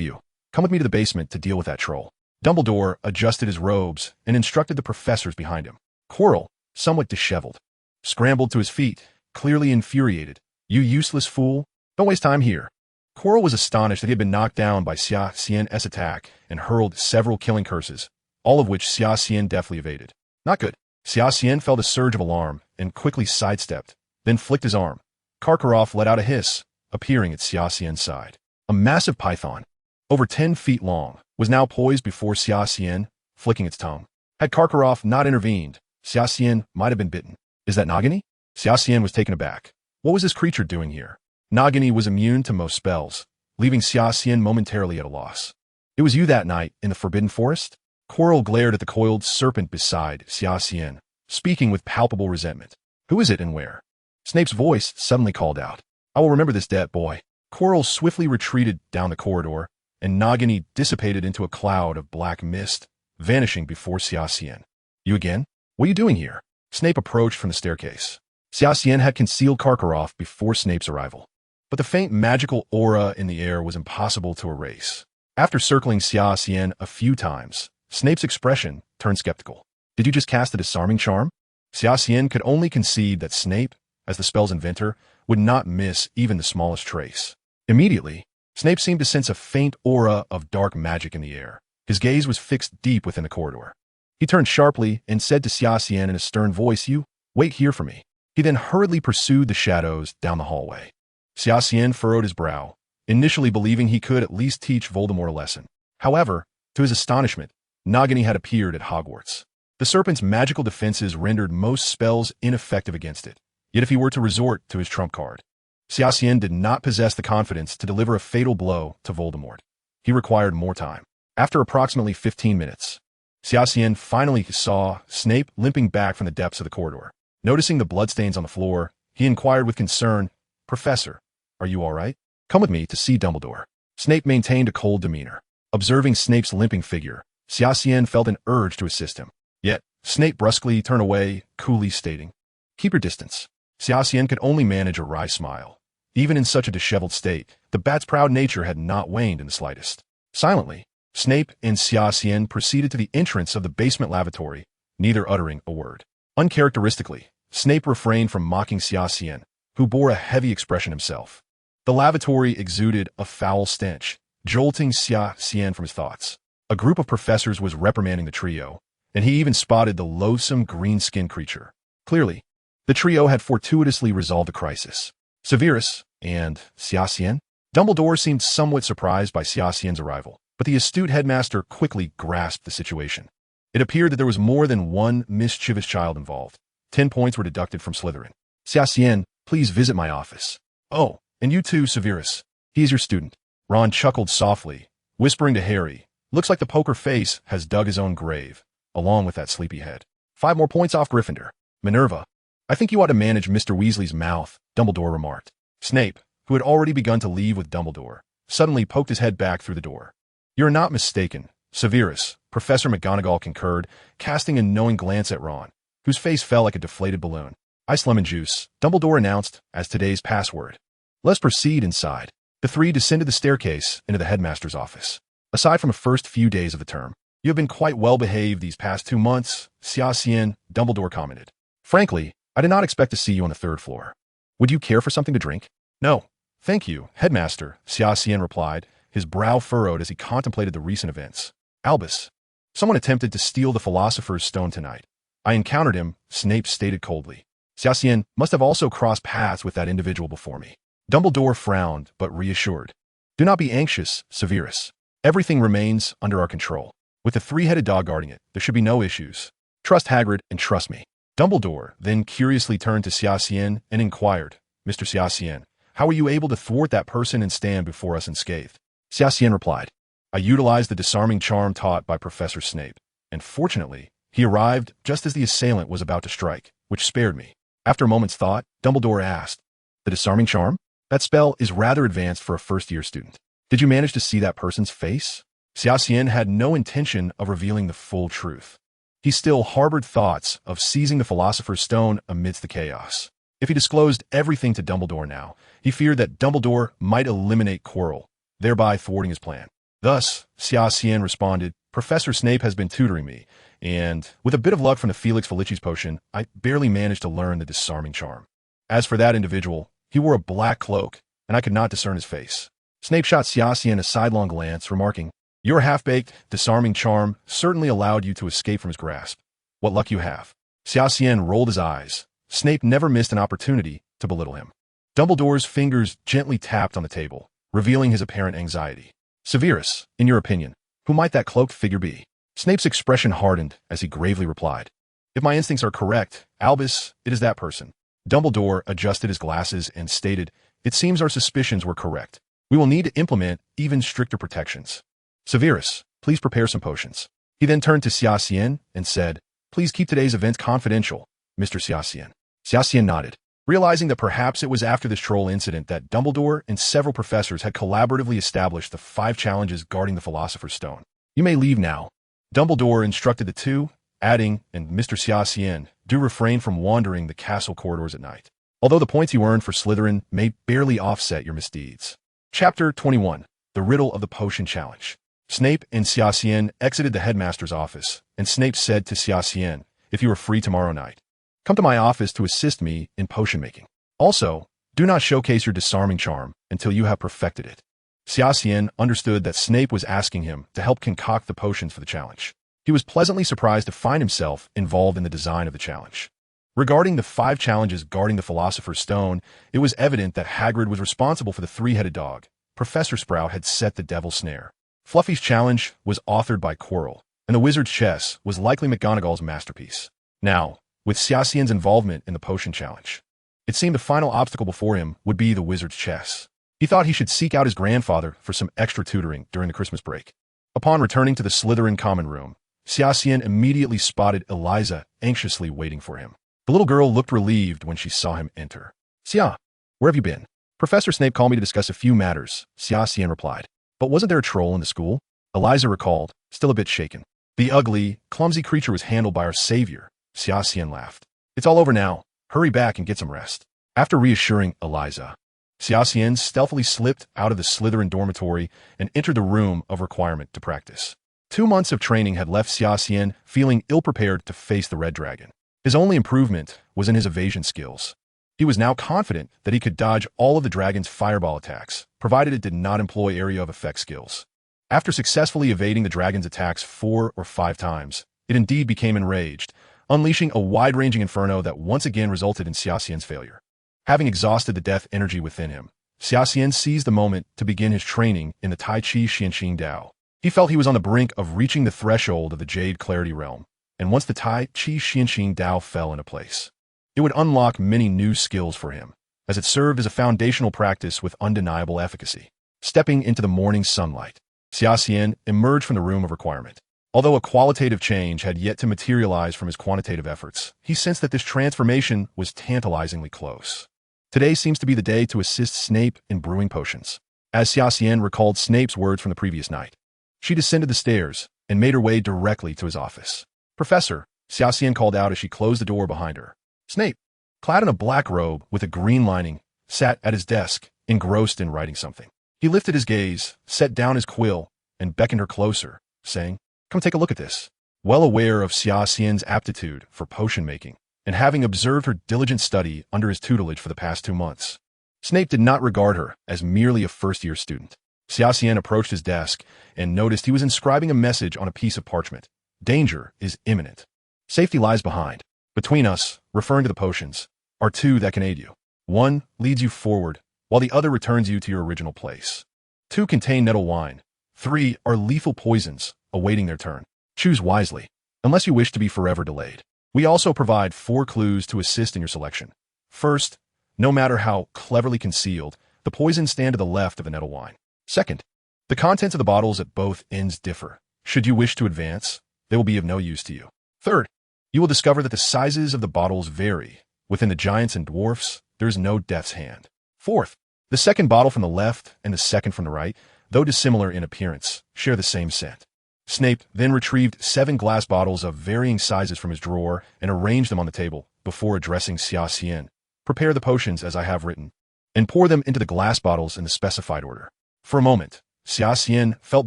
you, come with me to the basement to deal with that troll. Dumbledore adjusted his robes and instructed the professors behind him. Quirrell, somewhat disheveled, scrambled to his feet, clearly infuriated. You useless fool, don't waste time here. Quirrell was astonished that he had been knocked down by Xia Xian's attack and hurled several killing curses, all of which Xia Xian deftly evaded. Not good. Xia Xian felt a surge of alarm and quickly sidestepped, then flicked his arm. Karkaroff let out a hiss, appearing at Xia Xian's side. A massive python, over 10 feet long, was now poised before Xia Xian, flicking its tongue. Had Karkaroff not intervened, Xia Xian might have been bitten. Is that Nagini? Xia Xian was taken aback. What was this creature doing here? Nagini was immune to most spells, leaving Xia Xian momentarily at a loss. It was you that night in the Forbidden Forest? Quirrell glared at the coiled serpent beside Xia Xian, speaking with palpable resentment. Who is it and where? Snape's voice suddenly called out. I will remember this dead boy. Quirrell swiftly retreated down the corridor, and Nagini dissipated into a cloud of black mist, vanishing before Xia Xian. You again? What are you doing here? Snape approached from the staircase. Xia Xian had concealed Karkaroff before Snape's arrival, but the faint magical aura in the air was impossible to erase. After circling Xia Xian a few times, Snape's expression turned skeptical. Did you just cast a disarming charm? Xia Xian could only concede that Snape, as the spell's inventor, would not miss even the smallest trace. Immediately, Snape seemed to sense a faint aura of dark magic in the air. His gaze was fixed deep within the corridor. He turned sharply and said to Xia Xian in a stern voice, You, wait here for me. He then hurriedly pursued the shadows down the hallway. Xia Xian furrowed his brow, initially believing he could at least teach Voldemort a lesson. However, to his astonishment, Nagini had appeared at Hogwarts. The serpent's magical defenses rendered most spells ineffective against it, yet if he were to resort to his trump card, Xia Xian did not possess the confidence to deliver a fatal blow to Voldemort. He required more time. After approximately 15 minutes, Xia Xian finally saw Snape limping back from the depths of the corridor. Noticing the bloodstains on the floor, he inquired with concern, Professor, are you all right? Come with me to see Dumbledore. Snape maintained a cold demeanor. Observing Snape's limping figure, Xia Xian felt an urge to assist him. Yet, Snape brusquely turned away, coolly stating, Keep your distance. Xia Xian could only manage a wry smile. Even in such a disheveled state, the bat's proud nature had not waned in the slightest. Silently, Snape and Xia Xian proceeded to the entrance of the basement lavatory, neither uttering a word. Uncharacteristically, Snape refrained from mocking Xia Xian, who bore a heavy expression himself. The lavatory exuded a foul stench, jolting Xia Xian from his thoughts. A group of professors was reprimanding the trio, and he even spotted the loathsome green-skinned creature. Clearly, the trio had fortuitously resolved the crisis. Severus and Xia Xian? Dumbledore seemed somewhat surprised by Xia Xian's arrival, but the astute headmaster quickly grasped the situation. It appeared that there was more than one mischievous child involved. 10 points were deducted from Slytherin. Xia Xian, please visit my office. Oh, and you too, Severus. He is your student. Ron chuckled softly, whispering to Harry, Looks like the poker face has dug his own grave, along with that sleepy head. 5 more points off Gryffindor. Minerva, I think you ought to manage Mr. Weasley's mouth, Dumbledore remarked. Snape, who had already begun to leave with Dumbledore, suddenly poked his head back through the door. You're not mistaken, Severus, Professor McGonagall concurred, casting a knowing glance at Ron, whose face fell like a deflated balloon. Ice lemon juice, Dumbledore announced as today's password. Let's proceed inside. The three descended the staircase into the headmaster's office. Aside from the first few days of the term, you have been quite well behaved these past 2 months, Xia Xian, Dumbledore commented. Frankly, I did not expect to see you on the 3rd floor. Would you care for something to drink? No, thank you, headmaster, Xia Xian replied, his brow furrowed as he contemplated the recent events. Albus. Someone attempted to steal the Philosopher's Stone tonight. I encountered him, Snape stated coldly. Xia Xian must have also crossed paths with that individual before me. Dumbledore frowned, but reassured. Do not be anxious, Severus. Everything remains under our control. With the three-headed dog guarding it, there should be no issues. Trust Hagrid and trust me. Dumbledore then curiously turned to Xia Xian and inquired, Mr. Xia Xian, how were you able to thwart that person and stand before us unscathed? Xia Xian replied, I utilized the disarming charm taught by Professor Snape, and fortunately, he arrived just as the assailant was about to strike, which spared me. After a moment's thought, Dumbledore asked, the disarming charm? That spell is rather advanced for a first-year student. Did you manage to see that person's face? Xia Xian had no intention of revealing the full truth. He still harbored thoughts of seizing the Philosopher's Stone amidst the chaos. If he disclosed everything to Dumbledore now, he feared that Dumbledore might eliminate Quirrell, thereby thwarting his plan. Thus, Xia Xian responded, Professor Snape has been tutoring me, and, with a bit of luck from the Felix Felicis potion, I barely managed to learn the disarming charm. As for that individual, he wore a black cloak, and I could not discern his face. Snape shot Xia Xian a sidelong glance, remarking, Your half-baked, disarming charm certainly allowed you to escape from his grasp. What luck you have. Xia Xian rolled his eyes. Snape never missed an opportunity to belittle him. Dumbledore's fingers gently tapped on the table, revealing his apparent anxiety. Severus, in your opinion, who might that cloaked figure be? Snape's expression hardened as he gravely replied, If my instincts are correct, Albus, it is that person. Dumbledore adjusted his glasses and stated, It seems our suspicions were correct. We will need to implement even stricter protections. Severus, please prepare some potions. He then turned to Xia Xian and said, Please keep today's events confidential, Mr. Xia Xian. Xia Xian nodded, realizing that perhaps it was after this troll incident that Dumbledore and several professors had collaboratively established the 5 challenges guarding the Philosopher's Stone. You may leave now. Dumbledore instructed the two, adding, and Mr. Xia Xian, do refrain from wandering the castle corridors at night. Although the points you earned for Slytherin may barely offset your misdeeds. Chapter 21. The Riddle of the Potion Challenge. Snape and Xia Xian exited the headmaster's office, and Snape said to Xia Xian, If you are free tomorrow night, come to my office to assist me in potion making. Also, do not showcase your disarming charm until you have perfected it. Xia Xian understood that Snape was asking him to help concoct the potions for the challenge. He was pleasantly surprised to find himself involved in the design of the challenge. Regarding the 5 challenges guarding the Philosopher's Stone, it was evident that Hagrid was responsible for the 3-headed dog. Professor Sprout had set the devil's snare. Fluffy's challenge was authored by Quirrell, and the wizard's chess was likely McGonagall's masterpiece. Now, with Xia Xian's involvement in the potion challenge, it seemed the final obstacle before him would be the wizard's chess. He thought he should seek out his grandfather for some extra tutoring during the Christmas break. Upon returning to the Slytherin common room, Xia Xian immediately spotted Eliza anxiously waiting for him. The little girl looked relieved when she saw him enter. Xia, where have you been? Professor Snape called me to discuss a few matters, Xia Xian replied. But wasn't there a troll in the school? Eliza recalled, still a bit shaken. The ugly, clumsy creature was handled by our savior, Xia Xian laughed. It's all over now. Hurry back and get some rest. After reassuring Eliza, Xia Xian stealthily slipped out of the Slytherin dormitory and entered the room of requirement to practice. 2 months of training had left Xia Xian feeling ill-prepared to face the Red Dragon. His only improvement was in his evasion skills. He was now confident that he could dodge all of the dragon's fireball attacks, provided it did not employ area of effect skills. After successfully evading the dragon's attacks 4 or 5 times, it indeed became enraged, unleashing a wide-ranging inferno that once again resulted in Xia Xian's failure. Having exhausted the death energy within him, Xia Xian seized the moment to begin his training in the Tai Chi Xianxing Dao. He felt he was on the brink of reaching the threshold of the Jade Clarity Realm, and once the Tai Chi Xianxing Dao fell into place, it would unlock many new skills for him, as it served as a foundational practice with undeniable efficacy. Stepping into the morning sunlight, Xia Xian emerged from the room of requirement. Although a qualitative change had yet to materialize from his quantitative efforts, he sensed that this transformation was tantalizingly close. Today seems to be the day to assist Snape in brewing potions. As Xia Xian recalled Snape's words from the previous night, she descended the stairs and made her way directly to his office. Professor, Xia Xian called out as she closed the door behind her. Snape, clad in a black robe with a green lining, sat at his desk, engrossed in writing something. He lifted his gaze, set down his quill, and beckoned her closer, saying, Come take a look at this. Well aware of Xia Xian's aptitude for potion making, and having observed her diligent study under his tutelage for the past 2 months, Snape did not regard her as merely a first-year student. Xia Xian approached his desk and noticed he was inscribing a message on a piece of parchment. Danger is imminent. Safety lies behind. Between us, referring to the potions, are two that can aid you. One leads you forward, while the other returns you to your original place. Two contain nettle wine. Three are lethal poisons, awaiting their turn. Choose wisely, unless you wish to be forever delayed. We also provide 4 clues to assist in your selection. First, no matter how cleverly concealed, the poisons stand to the left of the nettle wine. Second, the contents of the bottles at both ends differ. Should you wish to advance, they will be of no use to you. Third, you will discover that the sizes of the bottles vary. Within the giants and dwarfs, there is no death's hand. Fourth, the second bottle from the left and the second from the right, though dissimilar in appearance, share the same scent. Snape then retrieved 7 glass bottles of varying sizes from his drawer and arranged them on the table before addressing Xia Xian. Prepare the potions as I have written, and pour them into the glass bottles in the specified order. For a moment, Xia Xian felt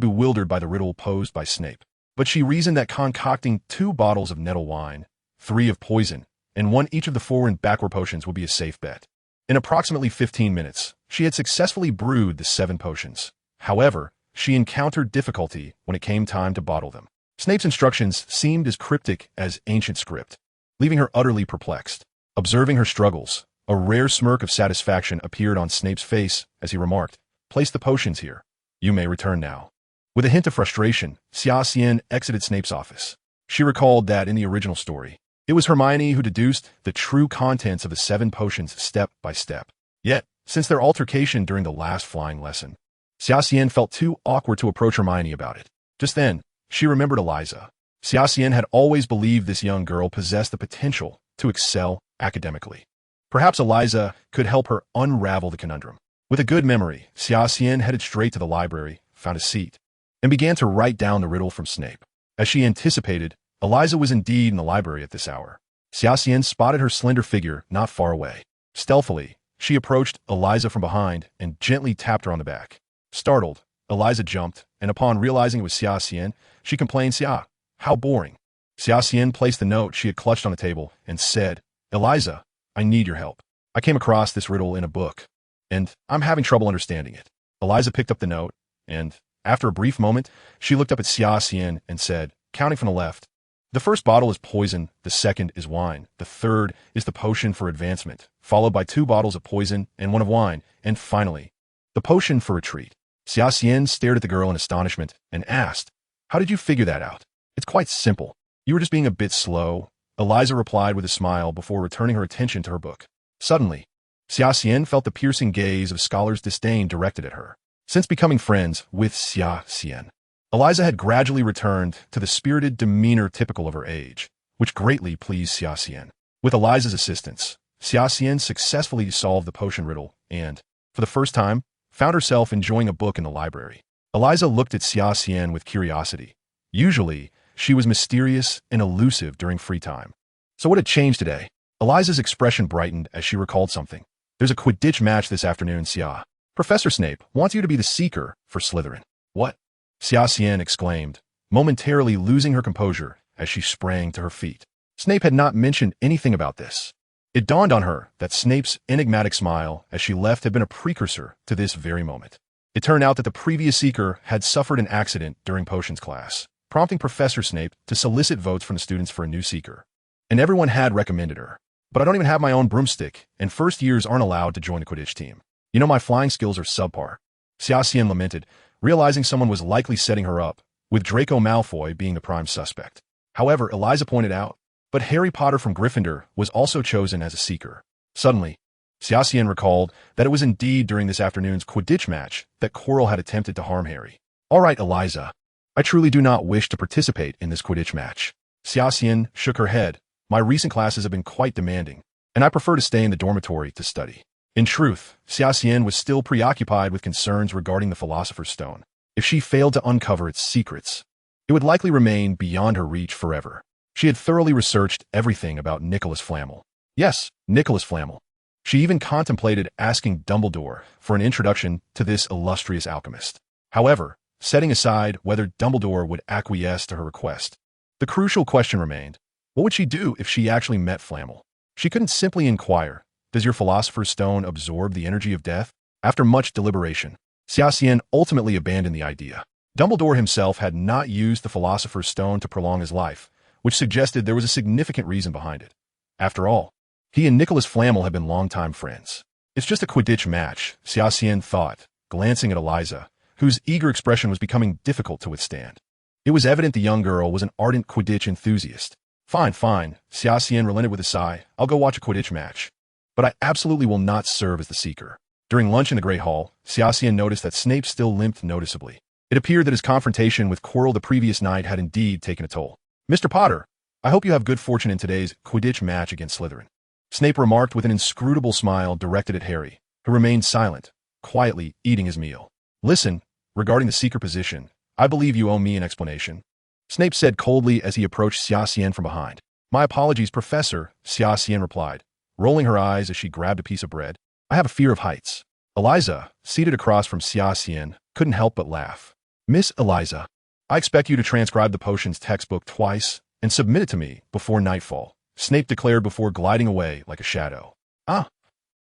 bewildered by the riddle posed by Snape, but she reasoned that concocting 2 bottles of nettle wine, 3 of poison, and 1 each of the forward and backward potions would be a safe bet. In approximately 15 minutes, she had successfully brewed the 7 potions. However, she encountered difficulty when it came time to bottle them. Snape's instructions seemed as cryptic as ancient script, leaving her utterly perplexed. Observing her struggles, a rare smirk of satisfaction appeared on Snape's face as he remarked, "Place the potions here. You may return now." With a hint of frustration, Xia Xian exited Snape's office. She recalled that in the original story, it was Hermione who deduced the true contents of the 7 potions step by step. Yet, since their altercation during the last flying lesson, Xia Xian felt too awkward to approach Hermione about it. Just then, she remembered Eliza. Xia Xian had always believed this young girl possessed the potential to excel academically. Perhaps Eliza could help her unravel the conundrum. With a good memory, Xia Xian headed straight to the library, found a seat, and began to write down the riddle from Snape. As she anticipated, Eliza was indeed in the library at this hour. Xia Xian spotted her slender figure not far away. Stealthily, she approached Eliza from behind and gently tapped her on the back. Startled, Eliza jumped, and upon realizing it was Xia Xian, she complained, "Xia, how boring." Xia Xian placed the note she had clutched on the table and said, "Eliza, I need your help. I came across this riddle in a book, and I'm having trouble understanding it." Eliza picked up the note, and, after a brief moment, she looked up at Xia Xian and said, counting from the left, "The first bottle is poison, the second is wine, the third is the potion for advancement, followed by 2 bottles of poison and 1 of wine, and finally, the potion for retreat." Xia Xian stared at the girl in astonishment and asked, "How did you figure that out?" "It's quite simple. You were just being a bit slow," Eliza replied with a smile before returning her attention to her book. Suddenly, Xia Xian felt the piercing gaze of scholars' disdain directed at her. Since becoming friends with Xia Xian, Eliza had gradually returned to the spirited demeanor typical of her age, which greatly pleased Xia Xian. With Eliza's assistance, Xia Xian successfully solved the potion riddle and, for the first time, found herself enjoying a book in the library. Eliza looked at Xia Xian with curiosity. Usually, she was mysterious and elusive during free time. So what had changed today? Eliza's expression brightened as she recalled something. "There's a Quidditch match this afternoon, Xia. Professor Snape wants you to be the Seeker for Slytherin." "What?" Xia Xian exclaimed, momentarily losing her composure as she sprang to her feet. Snape had not mentioned anything about this. It dawned on her that Snape's enigmatic smile as she left had been a precursor to this very moment. It turned out that the previous Seeker had suffered an accident during potions class, prompting Professor Snape to solicit votes from the students for a new Seeker. And everyone had recommended her. "But I don't even have my own broomstick, and first years aren't allowed to join the Quidditch team. You know, my flying skills are subpar." Xia Xian lamented, realizing someone was likely setting her up, with Draco Malfoy being the prime suspect. However, Eliza pointed out, but Harry Potter from Gryffindor was also chosen as a Seeker. Suddenly, Xia Xian recalled that it was indeed during this afternoon's Quidditch match that Quirrell had attempted to harm Harry. "All right, Eliza. I truly do not wish to participate in this Quidditch match." Xia Xian shook her head. "My recent classes have been quite demanding, and I prefer to stay in the dormitory to study." In truth, Xia Xian was still preoccupied with concerns regarding the Philosopher's Stone. If she failed to uncover its secrets, it would likely remain beyond her reach forever. She had thoroughly researched everything about Nicholas Flamel. Yes, Nicholas Flamel. She even contemplated asking Dumbledore for an introduction to this illustrious alchemist. However, setting aside whether Dumbledore would acquiesce to her request, the crucial question remained, what would she do if she actually met Flamel? She couldn't simply inquire, "Does your Philosopher's Stone absorb the energy of death?" After much deliberation, Xia Xian ultimately abandoned the idea. Dumbledore himself had not used the Philosopher's Stone to prolong his life, which suggested there was a significant reason behind it. After all, he and Nicholas Flamel had been longtime friends. It's just a Quidditch match, Xia Xian thought, glancing at Eliza, whose eager expression was becoming difficult to withstand. It was evident the young girl was an ardent Quidditch enthusiast. Fine, Xia Xian relented with a sigh. I'll go watch a Quidditch match. But I absolutely will not serve as the Seeker. During lunch in the Great Hall, Xia Xian noticed that Snape still limped noticeably. It appeared that his confrontation with Quirrell the previous night had indeed taken a toll. Mr. Potter, I hope you have good fortune in today's Quidditch match against Slytherin. Snape remarked with an inscrutable smile directed at Harry, who remained silent, quietly eating his meal. Listen, regarding the Seeker position, I believe you owe me an explanation. Snape said coldly as he approached Xia Xian from behind. My apologies, Professor, Xia Xian replied, rolling her eyes as she grabbed a piece of bread. I have a fear of heights. Eliza, seated across from Xia Xian, couldn't help but laugh. Miss Eliza, I expect you to transcribe the potions textbook twice and submit it to me before nightfall, Snape declared before gliding away like a shadow. Ah,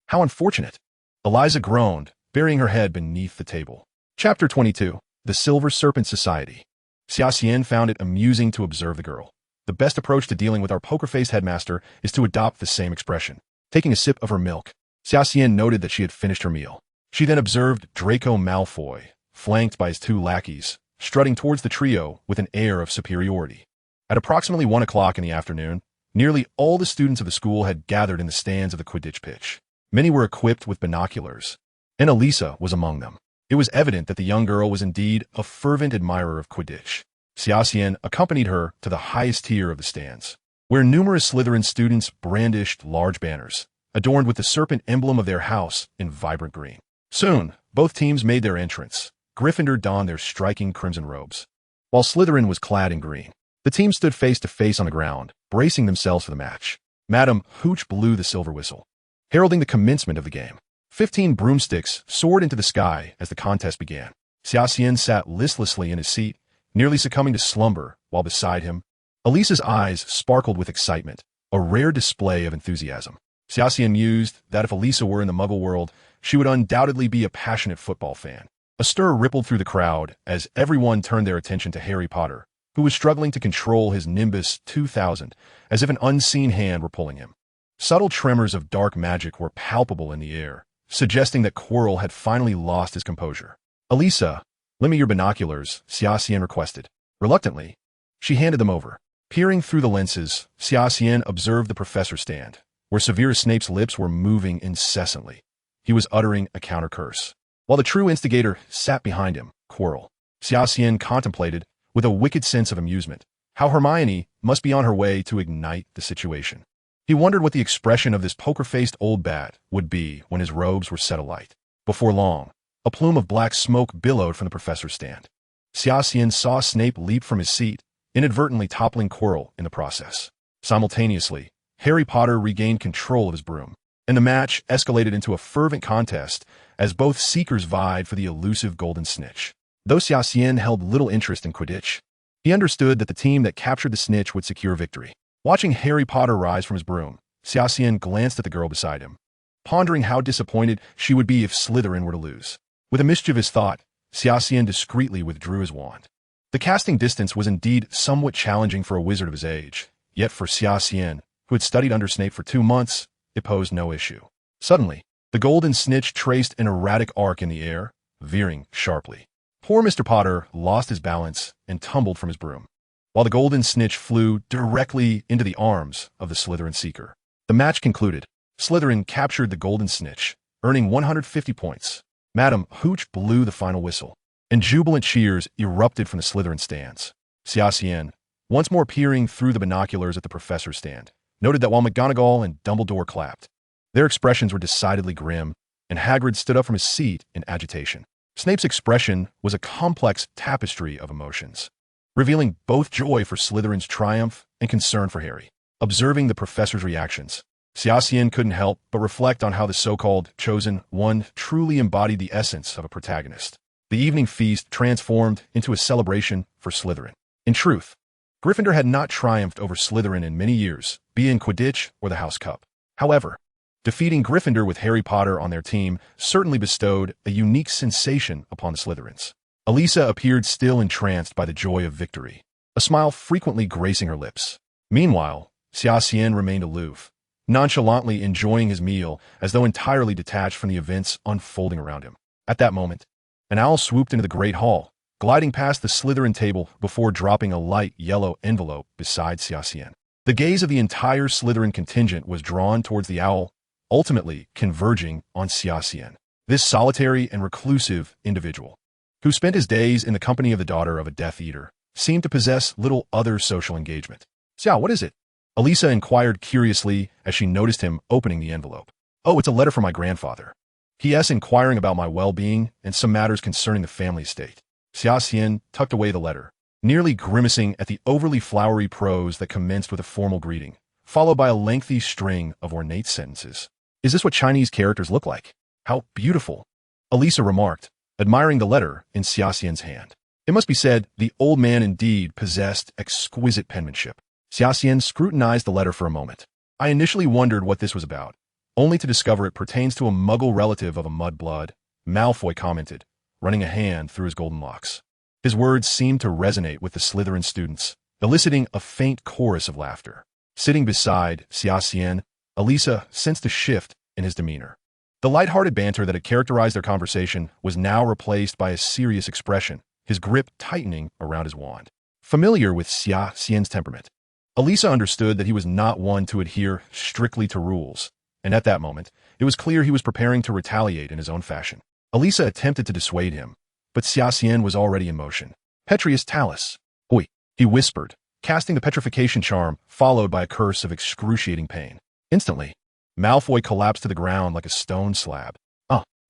how unfortunate. Eliza groaned, burying her head beneath the table. Chapter 22. The Silver Serpent Society. Xia Xian found it amusing to observe the girl. The best approach to dealing with our poker-faced headmaster is to adopt the same expression. Taking a sip of her milk, Xia Xian noted that she had finished her meal. She then observed Draco Malfoy, flanked by his two lackeys, strutting towards the trio with an air of superiority. At approximately 1 o'clock in the afternoon, nearly all the students of the school had gathered in the stands of the Quidditch pitch. Many were equipped with binoculars, and Elisa was among them. It was evident that the young girl was indeed a fervent admirer of Quidditch. Xia Xian accompanied her to the highest tier of the stands, where numerous Slytherin students brandished large banners, adorned with the serpent emblem of their house in vibrant green. Soon, both teams made their entrance. Gryffindor donned their striking crimson robes, while Slytherin was clad in green. The team stood face to face on the ground, bracing themselves for the match. Madam Hooch blew the silver whistle, heralding the commencement of the game. 15 broomsticks soared into the sky as the contest began. Xia Xian sat listlessly in his seat, nearly succumbing to slumber, while beside him, Elisa's eyes sparkled with excitement, a rare display of enthusiasm. Xia Xian mused that if Elisa were in the Muggle world, she would undoubtedly be a passionate football fan. A stir rippled through the crowd as everyone turned their attention to Harry Potter, who was struggling to control his Nimbus 2000 as if an unseen hand were pulling him. Subtle tremors of dark magic were palpable in the air, suggesting that Quirrell had finally lost his composure. Elisa, lend me your binoculars, Xia Xian requested. Reluctantly, she handed them over. Peering through the lenses, Xia Xian observed the professor's stand, where Severus Snape's lips were moving incessantly. He was uttering a counter-curse, while the true instigator sat behind him, Quirrell. Xia Xian contemplated, with a wicked sense of amusement, how Hermione must be on her way to ignite the situation. He wondered what the expression of this poker-faced old bat would be when his robes were set alight. Before long, a plume of black smoke billowed from the professor's stand. Xia Xian saw Snape leap from his seat, inadvertently toppling Quirrell in the process. Simultaneously, Harry Potter regained control of his broom, and the match escalated into a fervent contest as both seekers vied for the elusive golden snitch. Though Xia Xian held little interest in Quidditch, he understood that the team that captured the snitch would secure victory. Watching Harry Potter rise from his broom, Xia Xian glanced at the girl beside him, pondering how disappointed she would be if Slytherin were to lose. With a mischievous thought, Xia Xian discreetly withdrew his wand. The casting distance was indeed somewhat challenging for a wizard of his age, yet for Xia Xian, who had studied under Snape for 2 months, it posed no issue. Suddenly, the golden snitch traced an erratic arc in the air, veering sharply. Poor Mr. Potter lost his balance and tumbled from his broom, while the golden snitch flew directly into the arms of the Slytherin seeker. The match concluded. Slytherin captured the golden snitch, earning 150 points. Madam Hooch blew the final whistle, and jubilant cheers erupted from the Slytherin stands. Xia Xian, once more peering through the binoculars at the professor's stand, noted that while McGonagall and Dumbledore clapped, their expressions were decidedly grim, and Hagrid stood up from his seat in agitation. Snape's expression was a complex tapestry of emotions, revealing both joy for Slytherin's triumph and concern for Harry. Observing the professor's reactions, Xia Xian couldn't help but reflect on how the so-called Chosen One truly embodied the essence of a protagonist. The evening feast transformed into a celebration for Slytherin. In truth, Gryffindor had not triumphed over Slytherin in many years, be it in Quidditch or the House Cup. However, Defeating Gryffindor with Harry Potter on their team certainly bestowed a unique sensation upon the Slytherins. Elisa appeared still entranced by the joy of victory, a smile frequently gracing her lips. Meanwhile, Xia Xian remained aloof, nonchalantly enjoying his meal as though entirely detached from the events unfolding around him. At that moment, an owl swooped into the great hall, gliding past the Slytherin table before dropping a light yellow envelope beside Xia Xian. The gaze of the entire Slytherin contingent was drawn towards the owl, ultimately converging on Xia Xian. This solitary and reclusive individual, who spent his days in the company of the daughter of a Death Eater, seemed to possess little other social engagement. "Xia, what is it?" Elisa inquired curiously as she noticed him opening the envelope. "Oh, it's a letter from my grandfather. He is inquiring about my well-being and some matters concerning the family estate." Xia Xian tucked away the letter, nearly grimacing at the overly flowery prose that commenced with a formal greeting, followed by a lengthy string of ornate sentences. "Is this what Chinese characters look like? How beautiful," Elisa remarked, admiring the letter in Xia Xian's hand. It must be said, the old man indeed possessed exquisite penmanship. Xia Xian scrutinized the letter for a moment. "I initially wondered what this was about, only to discover it pertains to a muggle relative of a mudblood," Malfoy commented, running a hand through his golden locks. His words seemed to resonate with the Slytherin students, eliciting a faint chorus of laughter. Sitting beside Xia Xian, Elisa sensed a shift in his demeanor. The light-hearted banter that had characterized their conversation was now replaced by a serious expression, his grip tightening around his wand. Familiar with Xia Xian's temperament, Elisa understood that he was not one to adhere strictly to rules, and at that moment, it was clear he was preparing to retaliate in his own fashion. Elisa attempted to dissuade him, but Xia Xian was already in motion. "Petrius Talus." "Oi," he whispered, casting the petrification charm, followed by a curse of excruciating pain. Instantly, Malfoy collapsed to the ground like a stone slab.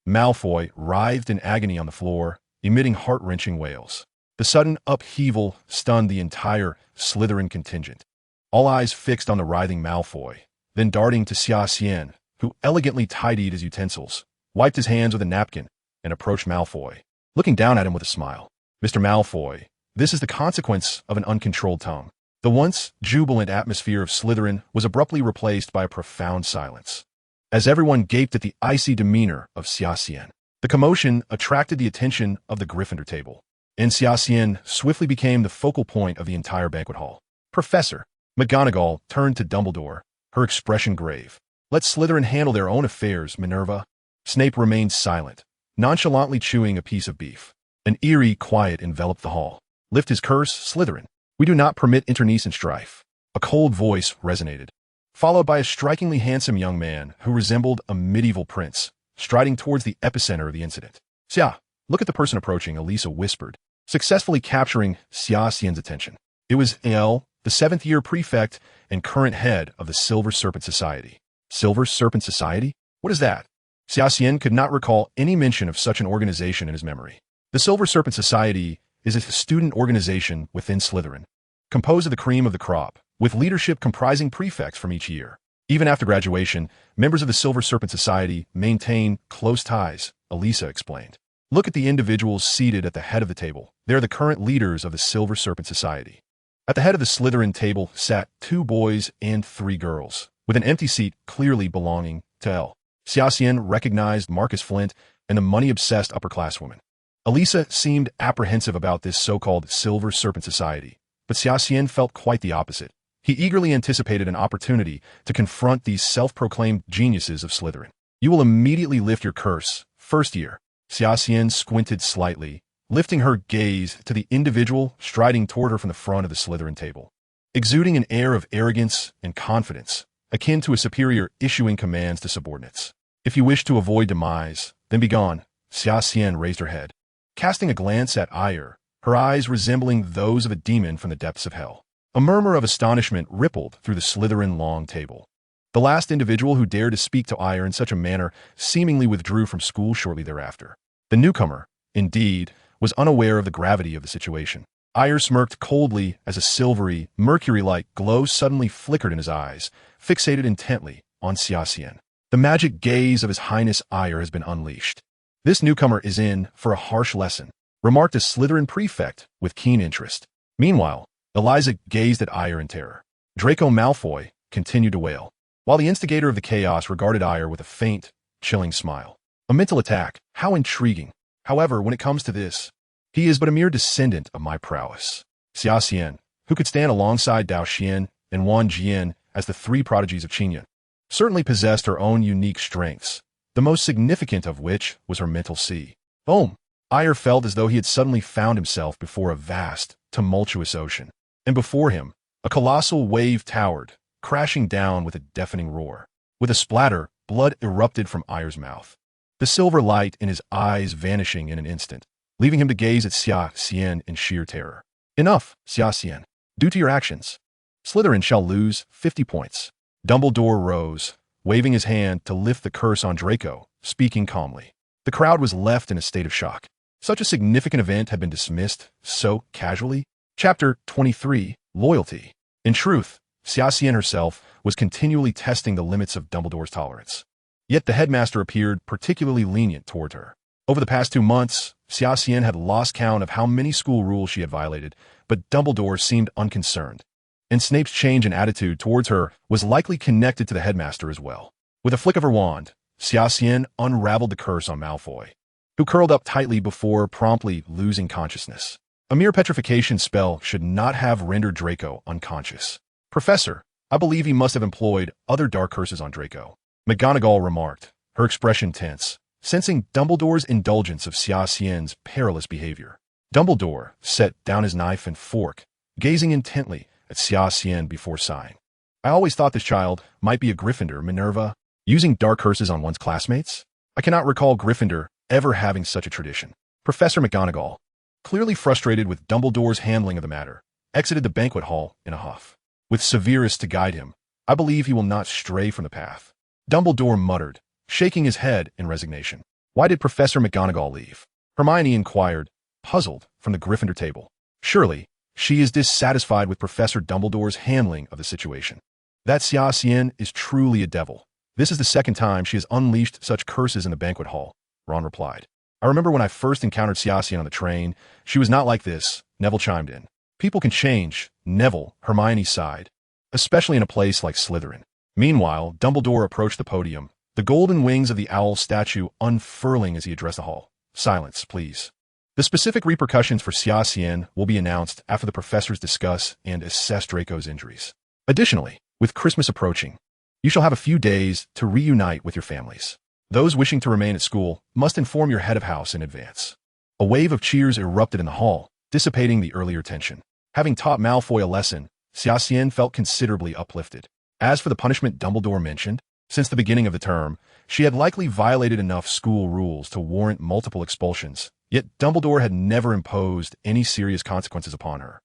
Malfoy writhed in agony on the floor, emitting heart-wrenching wails. The sudden upheaval stunned the entire Slytherin contingent, all eyes fixed on the writhing Malfoy, then darting to Xia Xian, who elegantly tidied his utensils, wiped his hands with a napkin, and approached Malfoy, looking down at him with a smile. "Mr. Malfoy, this is the consequence of an uncontrolled tongue." The once jubilant atmosphere of Slytherin was abruptly replaced by a profound silence, as everyone gaped at the icy demeanor of Xia Xian. The commotion attracted the attention of the Gryffindor table, and Xia Xian swiftly became the focal point of the entire banquet hall. "Professor," McGonagall turned to Dumbledore, her expression grave. "Let Slytherin handle their own affairs, Minerva." Snape remained silent, nonchalantly chewing a piece of beef. An eerie quiet enveloped the hall. "Lift his curse, Slytherin. We do not permit internecine strife." A cold voice resonated, followed by a strikingly handsome young man who resembled a medieval prince, striding towards the epicenter of the incident. "Xia, look at the person approaching," Elisa whispered, successfully capturing Xia Xian's attention. It was El, the 7th-year prefect and current head of the Silver Serpent Society. Silver Serpent Society? What is that? Xia Xian could not recall any mention of such an organization in his memory. The Silver Serpent Society is a student organization within Slytherin, composed of the cream of the crop, with leadership comprising prefects from each year. Even after graduation, members of the Silver Serpent Society maintain close ties, Elisa explained. "Look at the individuals seated at the head of the table. They are the current leaders of the Silver Serpent Society." At the head of the Slytherin table sat 2 boys and 3 girls, with an empty seat clearly belonging to El. Xia Xian recognized Marcus Flint and the money-obsessed upper-classwoman. Elisa seemed apprehensive about this so-called Silver Serpent Society, but Xia Xian felt quite the opposite. He eagerly anticipated an opportunity to confront these self-proclaimed geniuses of Slytherin. "You will immediately lift your curse, first year." Xia Xian squinted slightly, lifting her gaze to the individual striding toward her from the front of the Slytherin table, exuding an air of arrogance and confidence, akin to a superior issuing commands to subordinates. "If you wish to avoid demise, then begone." Xia Xian raised her head, casting a glance at Ire, her eyes resembling those of a demon from the depths of hell. A murmur of astonishment rippled through the Slytherin long table. The last individual who dared to speak to Ire in such a manner seemingly withdrew from school shortly thereafter. The newcomer, indeed, was unaware of the gravity of the situation. Ire smirked coldly as a silvery, mercury-like glow suddenly flickered in his eyes, fixated intently on Xia Xian. The magic gaze of His Highness Ire has been unleashed. "This newcomer is in for a harsh lesson," remarked a Slytherin prefect with keen interest. Meanwhile, Eliza gazed at Ire in terror. Draco Malfoy continued to wail. while the instigator of the chaos regarded Ire with a faint, chilling smile. A mental attack, how intriguing. However, when it comes to this, he is but a mere descendant of my prowess. Xia Xian, who could stand alongside Dao Xuan and Wan Jian as the three prodigies of Qinyan, certainly possessed her own unique strengths, the most significant of which was her mental sea. Boom! Ire felt as though he had suddenly found himself before a vast, tumultuous ocean, and before him, a colossal wave towered, crashing down with a deafening roar. With a splatter, blood erupted from Ire's mouth, the silver light in his eyes vanishing in an instant, leaving him to gaze at Xia Xian in sheer terror. Enough, Xia Xian. Due to your actions, Slytherin shall lose 50 points. Dumbledore rose, waving his hand to lift the curse on Draco, speaking calmly. The crowd was left in a state of shock. Such a significant event had been dismissed so casually. Chapter 23, Loyalty. In truth, Xia Xian herself was continually testing the limits of Dumbledore's tolerance. Yet the headmaster appeared particularly lenient toward her. Over the past 2 months, Xia Xian had lost count of how many school rules she had violated, but Dumbledore seemed unconcerned. And Snape's change in attitude towards her was likely connected to the headmaster as well. With a flick of her wand, Xia Xian unraveled the curse on Malfoy, who curled up tightly before promptly losing consciousness. A mere petrification spell should not have rendered Draco unconscious. Professor, I believe he must have employed other dark curses on Draco, McGonagall remarked, her expression tense, sensing Dumbledore's indulgence of Xia Xian's perilous behavior. Dumbledore set down his knife and fork, gazing intently at Xia Xian before sighing. I always thought this child might be a Gryffindor, Minerva, using dark curses on one's classmates. I cannot recall Gryffindor ever having such a tradition. Professor McGonagall, clearly frustrated with Dumbledore's handling of the matter, exited the banquet hall in a huff. With Severus to guide him, I believe he will not stray from the path. Dumbledore muttered, shaking his head in resignation. Why did Professor McGonagall leave? Hermione inquired, puzzled, from the Gryffindor table. Surely, she is dissatisfied with Professor Dumbledore's handling of the situation. That Xia Xian is truly a devil. This is the second time she has unleashed such curses in the banquet hall, Ron replied. I remember when I first encountered Xia Xian on the train, she was not like this, Neville chimed in. People can change, Neville, Hermione sighed, especially in a place like Slytherin. Meanwhile, Dumbledore approached the podium, the golden wings of the owl statue unfurling as he addressed the hall. Silence, please. The specific repercussions for Xia Xian will be announced after the professors discuss and assess Draco's injuries. Additionally, with Christmas approaching, you shall have a few days to reunite with your families. Those wishing to remain at school must inform your head of house in advance. A wave of cheers erupted in the hall, dissipating the earlier tension. Having taught Malfoy a lesson, Xia Xian felt considerably uplifted. As for the punishment Dumbledore mentioned, since the beginning of the term, she had likely violated enough school rules to warrant multiple expulsions, yet Dumbledore had never imposed any serious consequences upon her,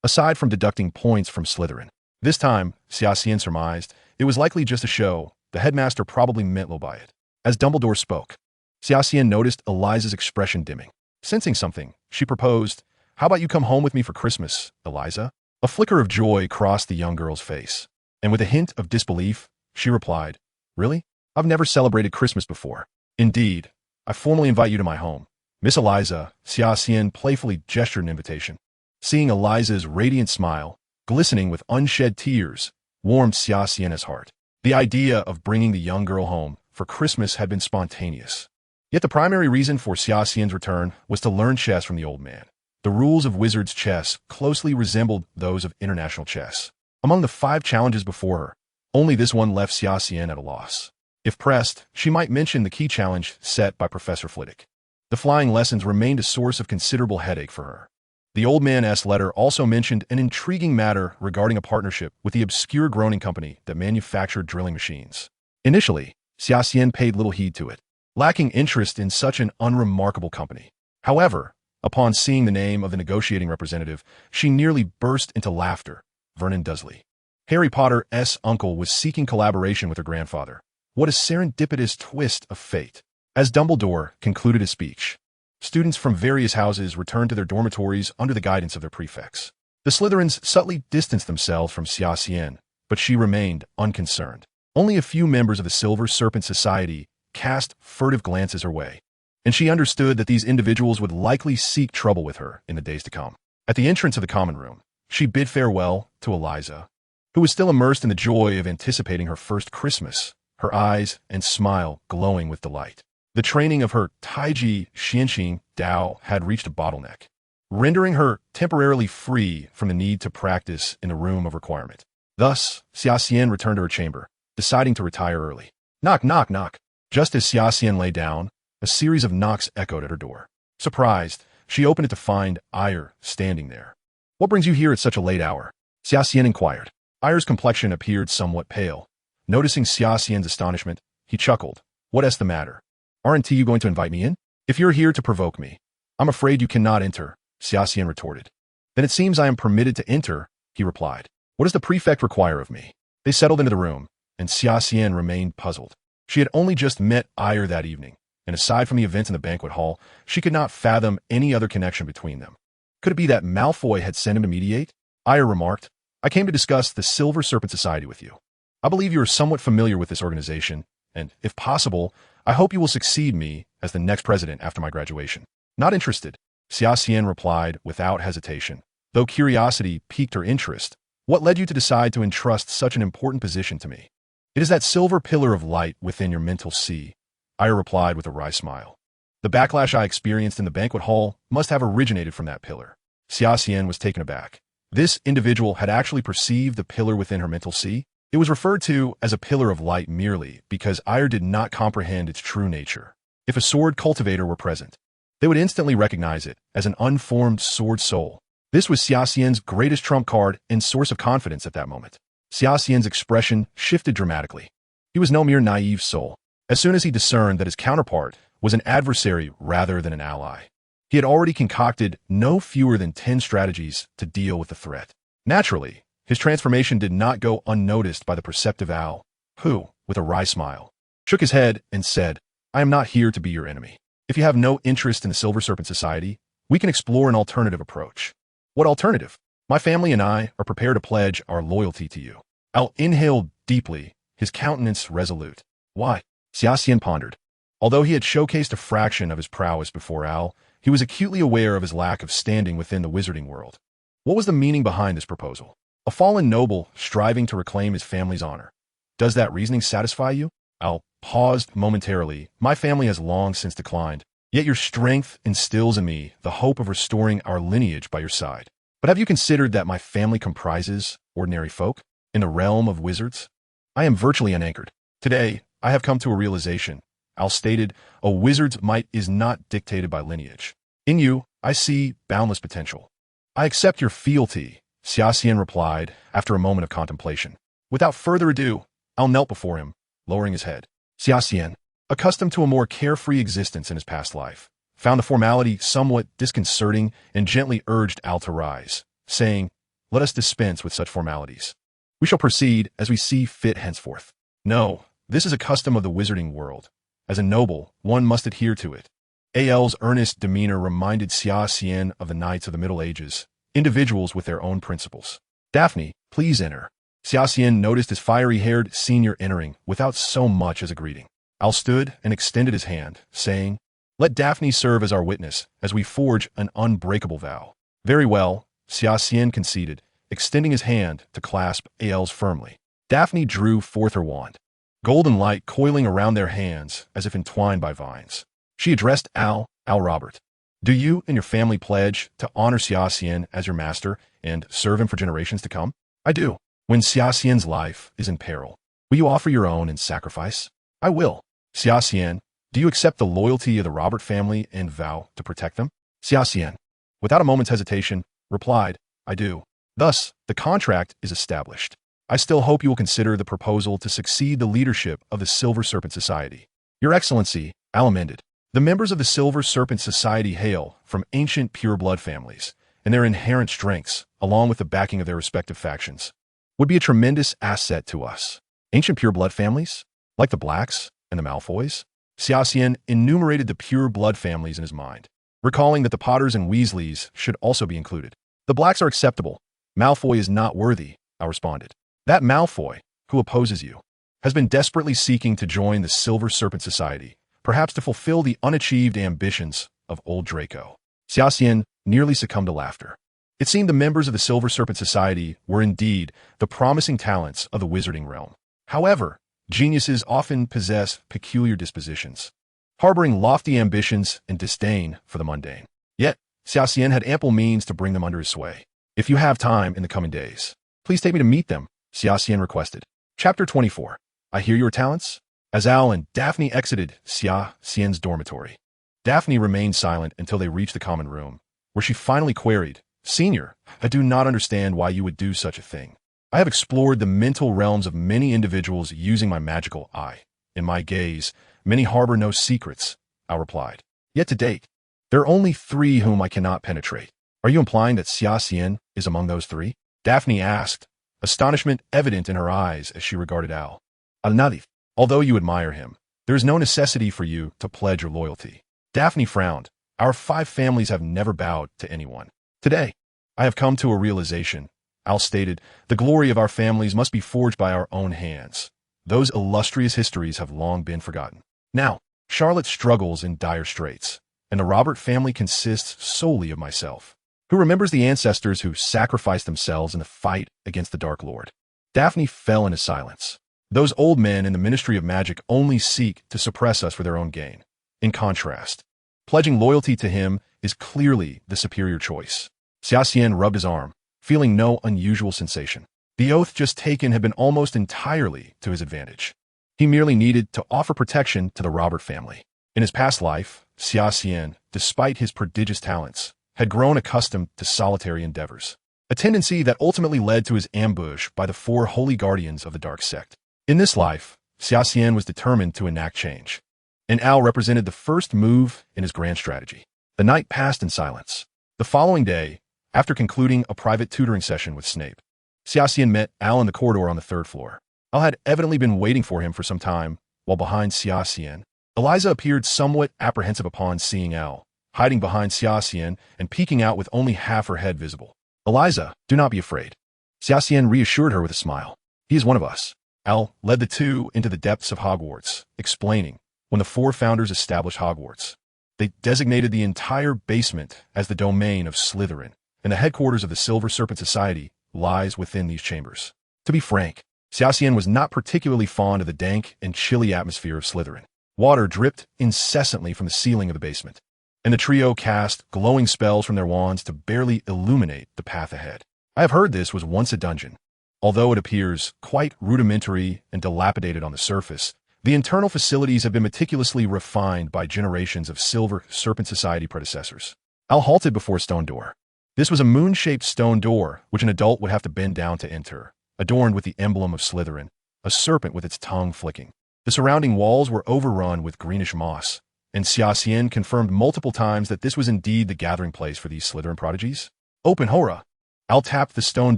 aside from deducting points from Slytherin. This time, Xia Xian surmised, it was likely just a show. The headmaster probably meant little by it. As Dumbledore spoke, Xia Xian noticed Eliza's expression dimming. Sensing something, she proposed, how about you come home with me for Christmas, Eliza? A flicker of joy crossed the young girl's face, and with a hint of disbelief, she replied, Really? I've never celebrated Christmas before. Indeed, I formally invite you to my home. Miss Eliza, Xia Xian playfully gestured an invitation. Seeing Eliza's radiant smile, glistening with unshed tears, warmed Xia Xian's heart. The idea of bringing the young girl home for Christmas had been spontaneous. Yet the primary reason for Xia Xian's return was to learn chess from the old man. The rules of wizard's chess closely resembled those of international chess. Among the 5 challenges before her, only this one left Xia Xian at a loss. If pressed, she might mention the key challenge set by Professor Flitwick. The flying lessons remained a source of considerable headache for her. The old man's letter also mentioned an intriguing matter regarding a partnership with the obscure groaning company that manufactured drilling machines. Initially, Xia Xian paid little heed to it, lacking interest in such an unremarkable company. However, upon seeing the name of the negotiating representative, she nearly burst into laughter. Vernon Dursley. Harry Potter's uncle was seeking collaboration with her grandfather. What a serendipitous twist of fate. As Dumbledore concluded his speech, students from various houses returned to their dormitories under the guidance of their prefects. The Slytherins subtly distanced themselves from Xia Xian, but she remained unconcerned. Only a few members of the Silver Serpent Society cast furtive glances her way, and she understood that these individuals would likely seek trouble with her in the days to come. At the entrance of the common room, she bid farewell to Eliza, who was still immersed in the joy of anticipating her first Christmas, her eyes and smile glowing with delight. The training of her Taiji Xianxing Dao had reached a bottleneck, rendering her temporarily free from the need to practice in the room of requirement. Thus, Xia Xian returned to her chamber, deciding to retire early. Knock, knock, knock. Just as Xia Xian lay down, a series of knocks echoed at her door. Surprised, she opened it to find Ire standing there. "What brings you here at such a late hour?" Xia Xian inquired. Ire's complexion appeared somewhat pale. Noticing Xia Xian's astonishment, he chuckled. "What's the matter? Aren't you going to invite me in? If you're here to provoke me, I'm afraid you cannot enter," Xia Xian retorted. "Then it seems I am permitted to enter," he replied. "What does the prefect require of me?" They settled into the room, and Xia Xian remained puzzled. She had only just met Ire that evening, and aside from the events in the banquet hall, she could not fathom any other connection between them. Could it be that Malfoy had sent him to mediate? Ire remarked, "I came to discuss the Silver Serpent Society with you. I believe you are somewhat familiar with this organization, and, if possible, I hope you will succeed me as the next president after my graduation." "Not interested," Xia Xian replied without hesitation. Though curiosity piqued her interest, "What led you to decide to entrust such an important position to me?" "It is that silver pillar of light within your mental sea," Ire replied with a wry smile. "The backlash I experienced in the banquet hall must have originated from that pillar." Xia Xian was taken aback. This individual had actually perceived the pillar within her mental sea. It was referred to as a pillar of light merely because Ire did not comprehend its true nature. If a sword cultivator were present, they would instantly recognize it as an unformed sword soul. This was Xia Xian's greatest trump card and source of confidence at that moment. Xia Xian's expression shifted dramatically. He was no mere naive soul. As soon as he discerned that his counterpart was an adversary rather than an ally, he had already concocted no fewer than 10 strategies to deal with the threat. Naturally, his transformation did not go unnoticed by the perceptive owl, who, with a wry smile, shook his head and said, "I am not here to be your enemy. If you have no interest in the Silver Serpent Society, we can explore an alternative approach." "What alternative?" "My family and I are prepared to pledge our loyalty to you." Al inhaled deeply, his countenance resolute. "Why?" Xia Xian pondered. Although he had showcased a fraction of his prowess before Al, he was acutely aware of his lack of standing within the wizarding world. What was the meaning behind this proposal? A fallen noble striving to reclaim his family's honor. Does that reasoning satisfy you? Al paused momentarily. "My family has long since declined, yet your strength instills in me the hope of restoring our lineage by your side. But have you considered that my family comprises ordinary folk in the realm of wizards? I am virtually unanchored. Today, I have come to a realization." Al stated, "A wizard's might is not dictated by lineage. In you, I see boundless potential." "I accept your fealty," Xia Xian replied after a moment of contemplation. Without further ado, Al knelt before him, lowering his head. Xia Xian, accustomed to a more carefree existence in his past life, found the formality somewhat disconcerting and gently urged Al to rise, saying, "Let us dispense with such formalities. We shall proceed as we see fit henceforth. No, this is a custom of the wizarding world. As a noble, one must adhere to it." Al's earnest demeanor reminded Xia Xian of the knights of the Middle Ages, individuals with their own principles. "Daphne, please enter." Xia Xian noticed his fiery-haired senior entering without so much as a greeting. Al stood and extended his hand, saying, "Let Daphne serve as our witness as we forge an unbreakable vow." "Very well," Xia Xian conceded, extending his hand to clasp Al's firmly. Daphne drew forth her wand, golden light coiling around their hands as if entwined by vines. She addressed Al Robert. "Do you and your family pledge to honor Xia Xian as your master and serve him for generations to come?" "I do." "When Xia Xian's life is in peril, will you offer your own in sacrifice?" "I will." "Xia Xian, do you accept the loyalty of the Robert family and vow to protect them?" Xia Xian, without a moment's hesitation, replied, "I do." Thus, the contract is established. I still hope you will consider the proposal to succeed the leadership of the Silver Serpent Society. "Your Excellency," Al amended. "The members of the Silver Serpent Society hail from ancient pure-blood families, and their inherent strengths, along with the backing of their respective factions, would be a tremendous asset to us." "Ancient pure-blood families? Like the Blacks and the Malfoys?" Xia Xian enumerated the pure-blood families in his mind, recalling that the Potters and Weasleys should also be included. "The Blacks are acceptable. Malfoy is not worthy," Al responded. "That Malfoy, who opposes you, has been desperately seeking to join the Silver Serpent Society, perhaps to fulfill the unachieved ambitions of old Draco." Xia Xian nearly succumbed to laughter. It seemed the members of the Silver Serpent Society were indeed the promising talents of the wizarding realm. However, geniuses often possess peculiar dispositions, harboring lofty ambitions and disdain for the mundane. Yet, Xia Xian had ample means to bring them under his sway. If you have time in the coming days, please take me to meet them, Xia Xian requested. Chapter 24. I hear your talents? As Al and Daphne exited Xia Xian's dormitory, Daphne remained silent until they reached the common room, where she finally queried, Senior, I do not understand why you would do such a thing. I have explored the mental realms of many individuals using my magical eye. In my gaze, many harbor no secrets, Al replied. Yet to date, there are only 3 whom I cannot penetrate. Are you implying that Xia Xian is among those 3? Daphne asked, astonishment evident in her eyes as she regarded Al. Al-Nadif, although you admire him, there is no necessity for you to pledge your loyalty. Daphne frowned. Our 5 families have never bowed to anyone. Today, I have come to a realization. Al stated, the glory of our families must be forged by our own hands. Those illustrious histories have long been forgotten. Now, Charlotte struggles in dire straits, and the Robert family consists solely of myself. Who remembers the ancestors who sacrificed themselves in the fight against the Dark Lord? Daphne fell into silence. Those old men in the Ministry of Magic only seek to suppress us for their own gain. In contrast, pledging loyalty to him is clearly the superior choice. Xia Xian rubbed his arm, feeling no unusual sensation. The oath just taken had been almost entirely to his advantage. He merely needed to offer protection to the Robert family. In his past life, Xia Xian, despite his prodigious talents, had grown accustomed to solitary endeavors, a tendency that ultimately led to his ambush by the 4 holy guardians of the dark sect. In this life, Xia Xian was determined to enact change, and Al represented the first move in his grand strategy. The night passed in silence. The following day, after concluding a private tutoring session with Snape, Xia Xian met Al in the corridor on the 3rd floor. Al had evidently been waiting for him for some time, while behind Xia Xian, Eliza appeared somewhat apprehensive upon seeing Al, hiding behind Xia Xian and peeking out with only half her head visible. Eliza, do not be afraid. Xia Xian reassured her with a smile. He is one of us. Al led the 2 into the depths of Hogwarts, explaining, when the 4 founders established Hogwarts, they designated the entire basement as the domain of Slytherin, and the headquarters of the Silver Serpent Society lies within these chambers. To be frank, Xia Xian was not particularly fond of the dank and chilly atmosphere of Slytherin. Water dripped incessantly from the ceiling of the basement, and the trio cast glowing spells from their wands to barely illuminate the path ahead. I have heard this was once a dungeon. Although it appears quite rudimentary and dilapidated on the surface, the internal facilities have been meticulously refined by generations of Silver Serpent Society predecessors. Al halted before a stone door. This was a moon-shaped stone door, which an adult would have to bend down to enter, adorned with the emblem of Slytherin, a serpent with its tongue flicking. The surrounding walls were overrun with greenish moss, and Xia Xian confirmed multiple times that this was indeed the gathering place for these Slytherin prodigies. Open, Hora! Al tapped the stone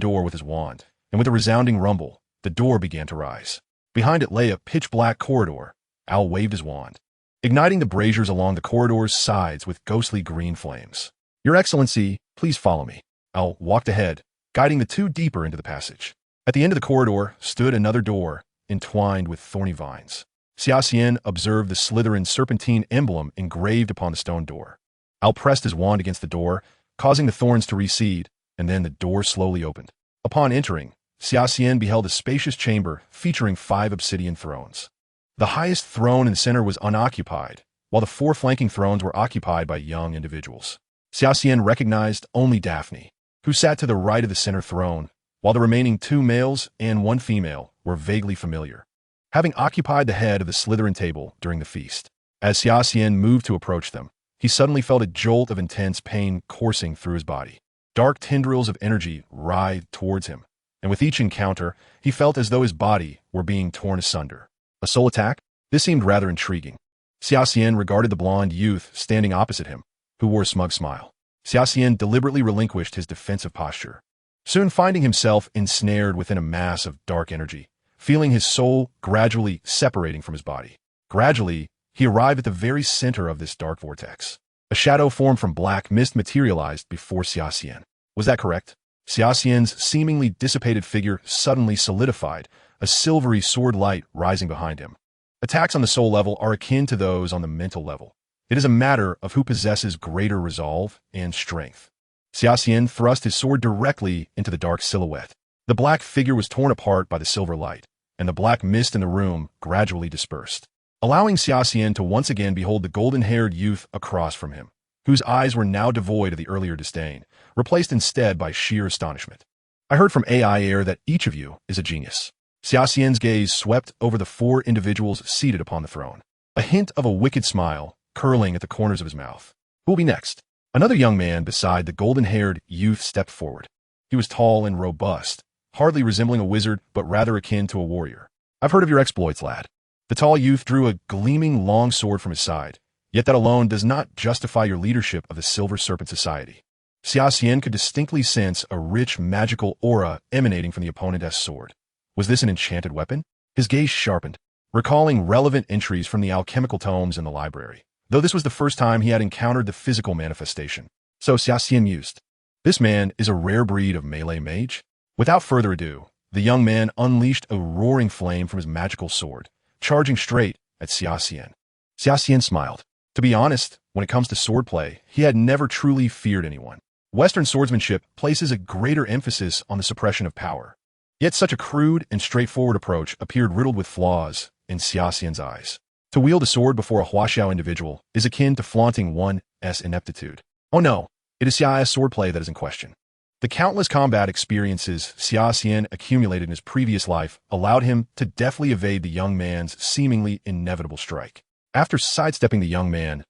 door with his wand, and with a resounding rumble, the door began to rise. Behind it lay a pitch-black corridor. Al waved his wand, igniting the braziers along the corridor's sides with ghostly green flames. Your Excellency, please follow me. Al walked ahead, guiding the 2 deeper into the passage. At the end of the corridor stood another door, entwined with thorny vines. Xia Xian observed the Slytherin serpentine emblem engraved upon the stone door. Al pressed his wand against the door, causing the thorns to recede, and then the door slowly opened. Upon entering, Xia Xian beheld a spacious chamber featuring 5 obsidian thrones. The highest throne in the center was unoccupied, while the 4 flanking thrones were occupied by young individuals. Xia Xian recognized only Daphne, who sat to the right of the center throne, while the remaining 2 males and 1 female were vaguely familiar, having occupied the head of the Slytherin table during the feast. As Xia Xian moved to approach them, he suddenly felt a jolt of intense pain coursing through his body. Dark tendrils of energy writhed towards him, and with each encounter, he felt as though his body were being torn asunder. A soul attack? This seemed rather intriguing. Xia Xian regarded the blond youth standing opposite him, who wore a smug smile. Xia Xian deliberately relinquished his defensive posture, soon finding himself ensnared within a mass of dark energy, feeling his soul gradually separating from his body. Gradually, he arrived at the very center of this dark vortex. A shadow formed from black mist materialized before Xia Xian. Was that correct? Xia Xian's seemingly dissipated figure suddenly solidified, a silvery sword light rising behind him. Attacks on the soul level are akin to those on the mental level. It is a matter of who possesses greater resolve and strength. Xia Xian thrust his sword directly into the dark silhouette. The black figure was torn apart by the silver light, and the black mist in the room gradually dispersed, allowing Xia Xian to once again behold the golden-haired youth across from him, whose eyes were now devoid of the earlier disdain, replaced instead by sheer astonishment. I heard from AI Air that each of you is a genius. Xia Xian's gaze swept over the four individuals seated upon the throne, a hint of a wicked smile curling at the corners of his mouth. Who will be next? Another young man beside the golden-haired youth stepped forward. He was tall and robust, hardly resembling a wizard but rather akin to a warrior. I've heard of your exploits, lad. The tall youth drew a gleaming long sword from his side, yet that alone does not justify your leadership of the Silver Serpent Society. Xia Xian could distinctly sense a rich magical aura emanating from the opponent's sword. Was this an enchanted weapon? His gaze sharpened, recalling relevant entries from the alchemical tomes in the library, though this was the first time he had encountered the physical manifestation. So Xia Xian mused, this man is a rare breed of melee mage? Without further ado, the young man unleashed a roaring flame from his magical sword, charging straight at Xia Xian. Xia Xian smiled. To be honest, when it comes to swordplay, he had never truly feared anyone. Western swordsmanship places a greater emphasis on the suppression of power. Yet such a crude and straightforward approach appeared riddled with flaws in Xia Xian's eyes. To wield a sword before a Huaxiao individual is akin to flaunting one's ineptitude. Oh no, it is Xia's swordplay that is in question. The countless combat experiences Xia Xian accumulated in his previous life allowed him to deftly evade the young man's seemingly inevitable strike. After sidestepping the young man's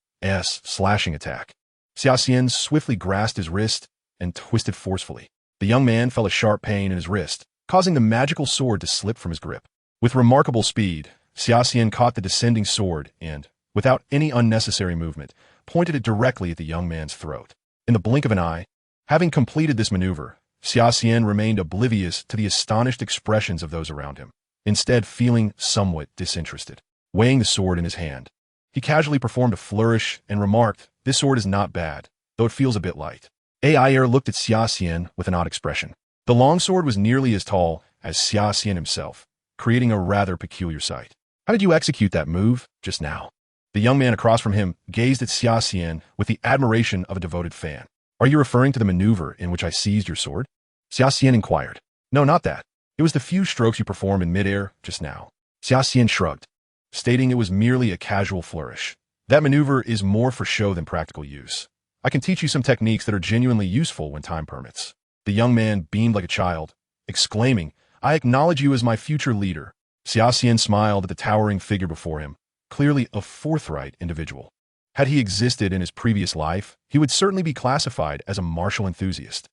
slashing attack, Xia Xian swiftly grasped his wrist and twisted forcefully. The young man felt a sharp pain in his wrist, causing the magical sword to slip from his grip. With remarkable speed, Xia Xian caught the descending sword and, without any unnecessary movement, pointed it directly at the young man's throat. In the blink of an eye, having completed this maneuver, Xia Xian remained oblivious to the astonished expressions of those around him, instead feeling somewhat disinterested. Weighing the sword in his hand, he casually performed a flourish and remarked, this sword is not bad, though it feels a bit light. AI Air looked at Xia Xian with an odd expression. The longsword was nearly as tall as Xia Xian himself, creating a rather peculiar sight. How did you execute that move just now? The young man across from him gazed at Xia Xian with the admiration of a devoted fan. Are you referring to the maneuver in which I seized your sword? Xia Xian inquired. No, not that. It was the few strokes you performed in midair just now. Xia Xian shrugged, stating it was merely a casual flourish. That maneuver is more for show than practical use. I can teach you some techniques that are genuinely useful when time permits. The young man beamed like a child, exclaiming, I acknowledge you as my future leader. Xia Xian smiled at the towering figure before him, clearly a forthright individual. Had he existed in his previous life, he would certainly be classified as a martial enthusiast.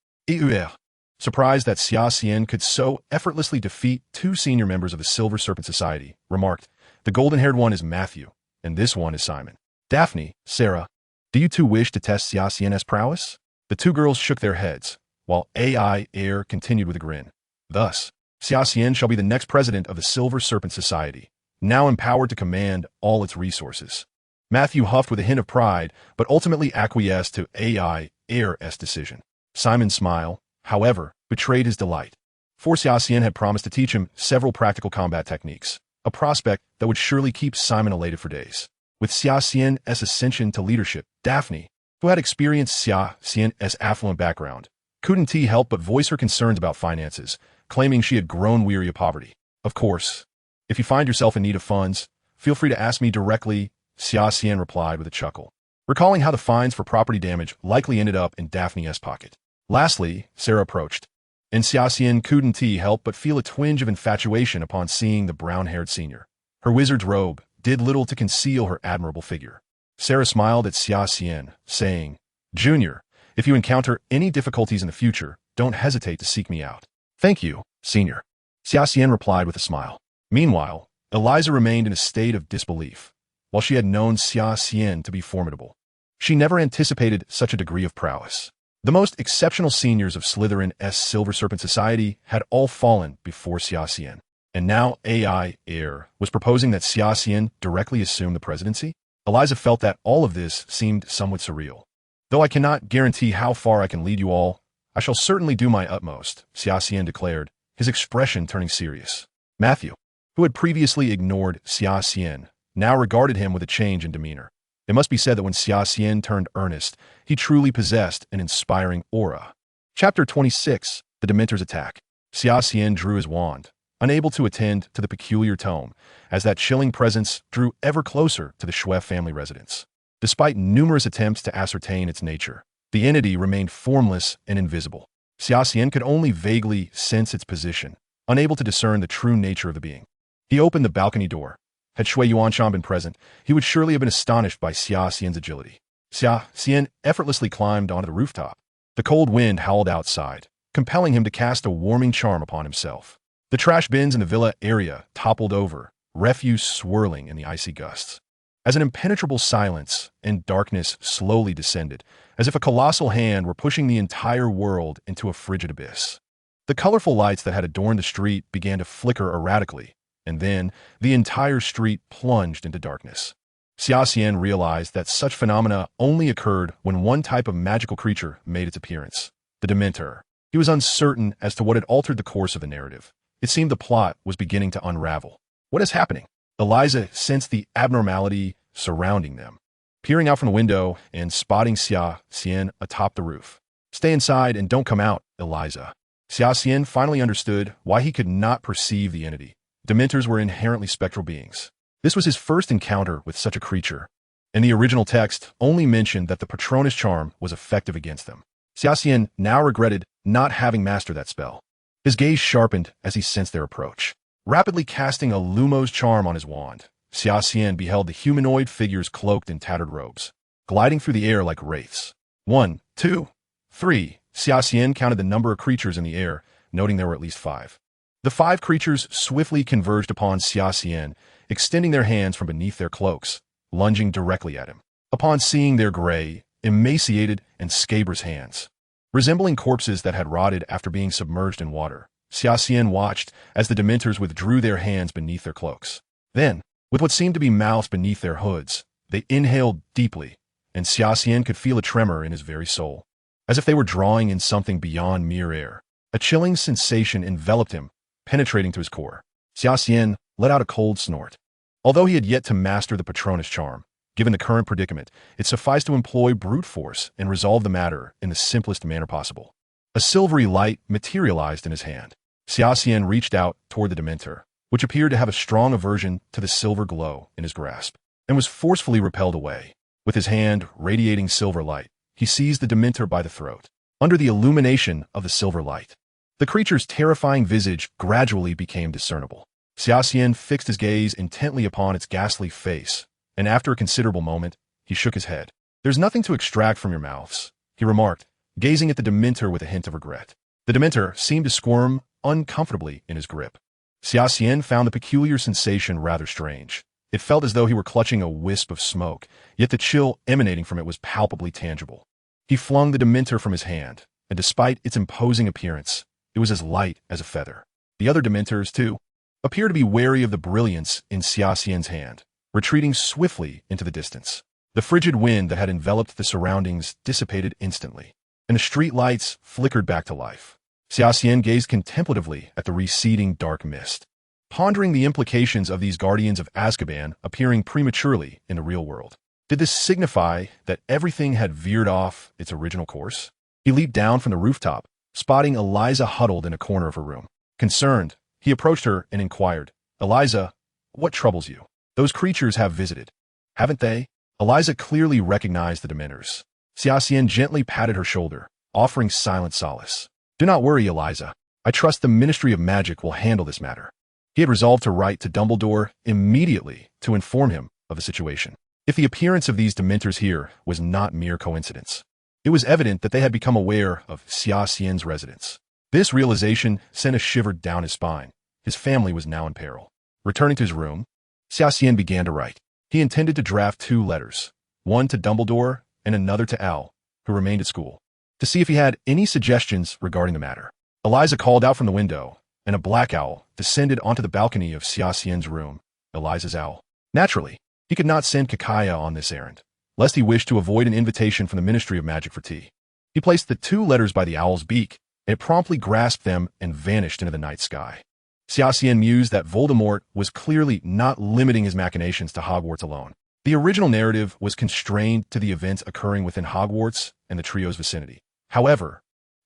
Surprised that Xia Xian could so effortlessly defeat two senior members of the Silver Serpent Society, remarked, the golden-haired one is Matthew, and this one is Simon. Daphne, Sarah, do you two wish to test Xia Xian's prowess? The two girls shook their heads, while AI Air continued with a grin. Thus, Xia Xian shall be the next president of the Silver Serpent Society, now empowered to command all its resources. Matthew huffed with a hint of pride, but ultimately acquiesced to AI Air's decision. Simon's smile, however, betrayed his delight. For Xia Xian had promised to teach him several practical combat techniques, a prospect that would surely keep Simon elated for days. With Xia Xian's ascension to leadership, Daphne, who had experienced Xia Xian's affluent background, couldn't help but voice her concerns about finances, claiming she had grown weary of poverty. Of course, if you find yourself in need of funds, feel free to ask me directly, Xia Xian replied with a chuckle, recalling how the fines for property damage likely ended up in Daphne's pocket. Lastly, Sarah approached, and Xia Xian couldn't help but feel a twinge of infatuation upon seeing the brown-haired senior. Her wizard's robe did little to conceal her admirable figure. Sarah smiled at Xia Xian, saying, Junior, if you encounter any difficulties in the future, don't hesitate to seek me out. Thank you, Senior. Xia Xian replied with a smile. Meanwhile, Eliza remained in a state of disbelief. While she had known Xia Xian to be formidable, she never anticipated such a degree of prowess. The most exceptional seniors of Slytherin's Silver Serpent Society had all fallen before Xia Xian, and now AI Air was proposing that Xia Xian directly assume the presidency? Eliza felt that all of this seemed somewhat surreal. Though I cannot guarantee how far I can lead you all, I shall certainly do my utmost, Xia Xian declared, his expression turning serious. Matthew, who had previously ignored Xia Xian, now regarded him with a change in demeanor. It must be said that when Xia Xian turned earnest, he truly possessed an inspiring aura. Chapter 26, The Dementor's Attack. Xia Xian drew his wand, unable to attend to the peculiar tome, as that chilling presence drew ever closer to the Shui family residence. Despite numerous attempts to ascertain its nature, the entity remained formless and invisible. Xia Xian could only vaguely sense its position, unable to discern the true nature of the being. He opened the balcony door. Had Shui Yuanshan been present, he would surely have been astonished by Xia Xian's agility. Xia Xian effortlessly climbed onto the rooftop. The cold wind howled outside, compelling him to cast a warming charm upon himself. The trash bins in the villa area toppled over, refuse swirling in the icy gusts. As an impenetrable silence and darkness slowly descended, as if a colossal hand were pushing the entire world into a frigid abyss. The colorful lights that had adorned the street began to flicker erratically, and then the entire street plunged into darkness. Xia Xian realized that such phenomena only occurred when one type of magical creature made its appearance, the Dementor. He was uncertain as to what had altered the course of the narrative. It seemed the plot was beginning to unravel. What is happening? Eliza sensed the abnormality surrounding them, peering out from the window and spotting Xia Xian atop the roof. Stay inside and don't come out, Eliza. Xia Xian finally understood why he could not perceive the entity. Dementors were inherently spectral beings. This was his first encounter with such a creature, and the original text only mentioned that the Patronus charm was effective against them. Xia Xian now regretted not having mastered that spell. His gaze sharpened as he sensed their approach. Rapidly casting a Lumos charm on his wand, Xia Xian beheld the humanoid figures cloaked in tattered robes, gliding through the air like wraiths. 1, 2, 3. Xia Xian counted the number of creatures in the air, noting there were at least 5. The 5 creatures swiftly converged upon Xia Xian, extending their hands from beneath their cloaks, lunging directly at him. Upon seeing their gray, emaciated, and scabrous hands, resembling corpses that had rotted after being submerged in water, Xia Xian watched as the Dementors withdrew their hands beneath their cloaks. Then, with what seemed to be mouths beneath their hoods, they inhaled deeply, and Xia Xian could feel a tremor in his very soul, as if they were drawing in something beyond mere air. A chilling sensation enveloped him, penetrating to his core. Xia Xian let out a cold snort. Although he had yet to master the Patronus charm, given the current predicament, it sufficed to employ brute force and resolve the matter in the simplest manner possible. A silvery light materialized in his hand. Xia Xian reached out toward the Dementor, which appeared to have a strong aversion to the silver glow in his grasp, and was forcefully repelled away. With his hand radiating silver light, he seized the Dementor by the throat. Under the illumination of the silver light, the creature's terrifying visage gradually became discernible. Xia Xian fixed his gaze intently upon its ghastly face, and after a considerable moment, he shook his head. "There's nothing to extract from your mouths," he remarked, gazing at the Dementor with a hint of regret. The Dementor seemed to squirm uncomfortably in his grip. Xia Xian found the peculiar sensation rather strange. It felt as though he were clutching a wisp of smoke, yet the chill emanating from it was palpably tangible. He flung the Dementor from his hand, and despite its imposing appearance, it was as light as a feather. The other Dementors, too, appeared to be wary of the brilliance in Xia Xian's hand, retreating swiftly into the distance. The frigid wind that had enveloped the surroundings dissipated instantly, and the street lights flickered back to life. Xia Xian gazed contemplatively at the receding dark mist, pondering the implications of these guardians of Azkaban appearing prematurely in the real world. Did this signify that everything had veered off its original course? He leaped down from the rooftop, spotting Eliza huddled in a corner of her room. Concerned, he approached her and inquired, "Eliza, what troubles you? Those creatures have visited, haven't they?" Eliza clearly recognized the Dementors. Xia Xian gently patted her shoulder, offering silent solace. "Do not worry, Eliza. I trust the Ministry of Magic will handle this matter." He had resolved to write to Dumbledore immediately to inform him of the situation. If the appearance of these Dementors here was not mere coincidence, it was evident that they had become aware of Xia Xian's residence. This realization sent a shiver down his spine. His family was now in peril. Returning to his room, Xia Xian began to write. He intended to draft 2 letters, one to Dumbledore and another to Al, who remained at school, to see if he had any suggestions regarding the matter. Eliza called out from the window, and a black owl descended onto the balcony of Xia Xian's room, Eliza's owl. Naturally, he could not send Kakaya on this errand, lest he wished to avoid an invitation from the Ministry of Magic for tea. He placed the 2 letters by the owl's beak, and it promptly grasped them and vanished into the night sky. Xia Xian mused that Voldemort was clearly not limiting his machinations to Hogwarts alone. The original narrative was constrained to the events occurring within Hogwarts and the trio's vicinity. However,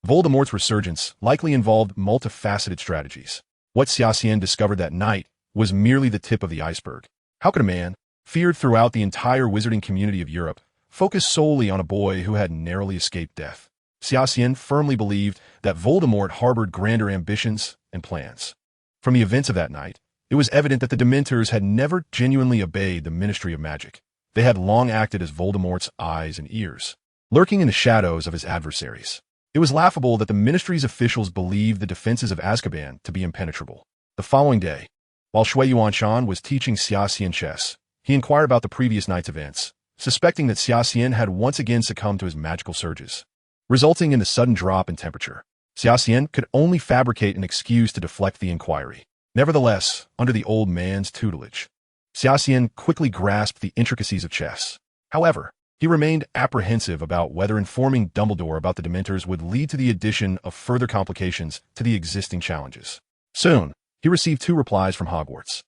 Voldemort's resurgence likely involved multifaceted strategies. What Xia Xian discovered that night was merely the tip of the iceberg. How could a man, feared throughout the entire wizarding community of Europe, focus solely on a boy who had narrowly escaped death? Xia Xian firmly believed that Voldemort harbored grander ambitions and plans. From the events of that night, it was evident that the Dementors had never genuinely obeyed the Ministry of Magic. They had long acted as Voldemort's eyes and ears, lurking in the shadows of his adversaries. It was laughable that the Ministry's officials believed the defenses of Azkaban to be impenetrable. The following day, while Shui Yuanshan was teaching Xia Xian chess, he inquired about the previous night's events, suspecting that Xia Xian had once again succumbed to his magical surges, resulting in the sudden drop in temperature. Xia Xian could only fabricate an excuse to deflect the inquiry. Nevertheless, under the old man's tutelage, Xia Xian quickly grasped the intricacies of chess. However, he remained apprehensive about whether informing Dumbledore about the Dementors would lead to the addition of further complications to the existing challenges. Soon, he received 2 replies from Hogwarts.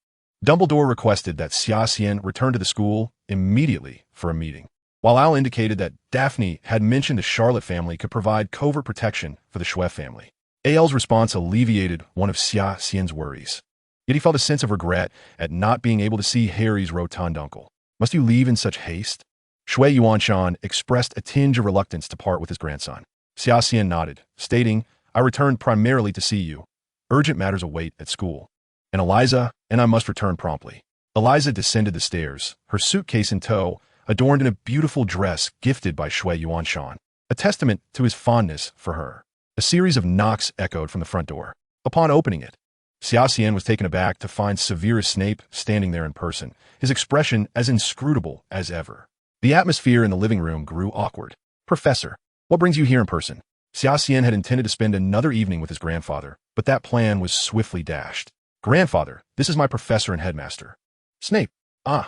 Dumbledore requested that Xia Xian return to the school immediately for a meeting, while Al indicated that Daphne had mentioned the Charlotte family could provide covert protection for the Schweff family. Al's response alleviated one of Xia Xian's worries. Yet he felt a sense of regret at not being able to see Harry's rotund uncle. Must you leave in such haste? Shui Yuanshan expressed a tinge of reluctance to part with his grandson. Xia Xian nodded, stating, I returned primarily to see you. Urgent matters await at school. And Eliza, and I must return promptly. Eliza descended the stairs, her suitcase in tow, adorned in a beautiful dress gifted by Shui Yuanshan, a testament to his fondness for her. A series of knocks echoed from the front door. Upon opening it, Xia Xian was taken aback to find Severus Snape standing there in person, his expression as inscrutable as ever. The atmosphere in the living room grew awkward. Professor, what brings you here in person? Xia Xian had intended to spend another evening with his grandfather, but that plan was swiftly dashed. Grandfather, this is my professor and headmaster. Snape,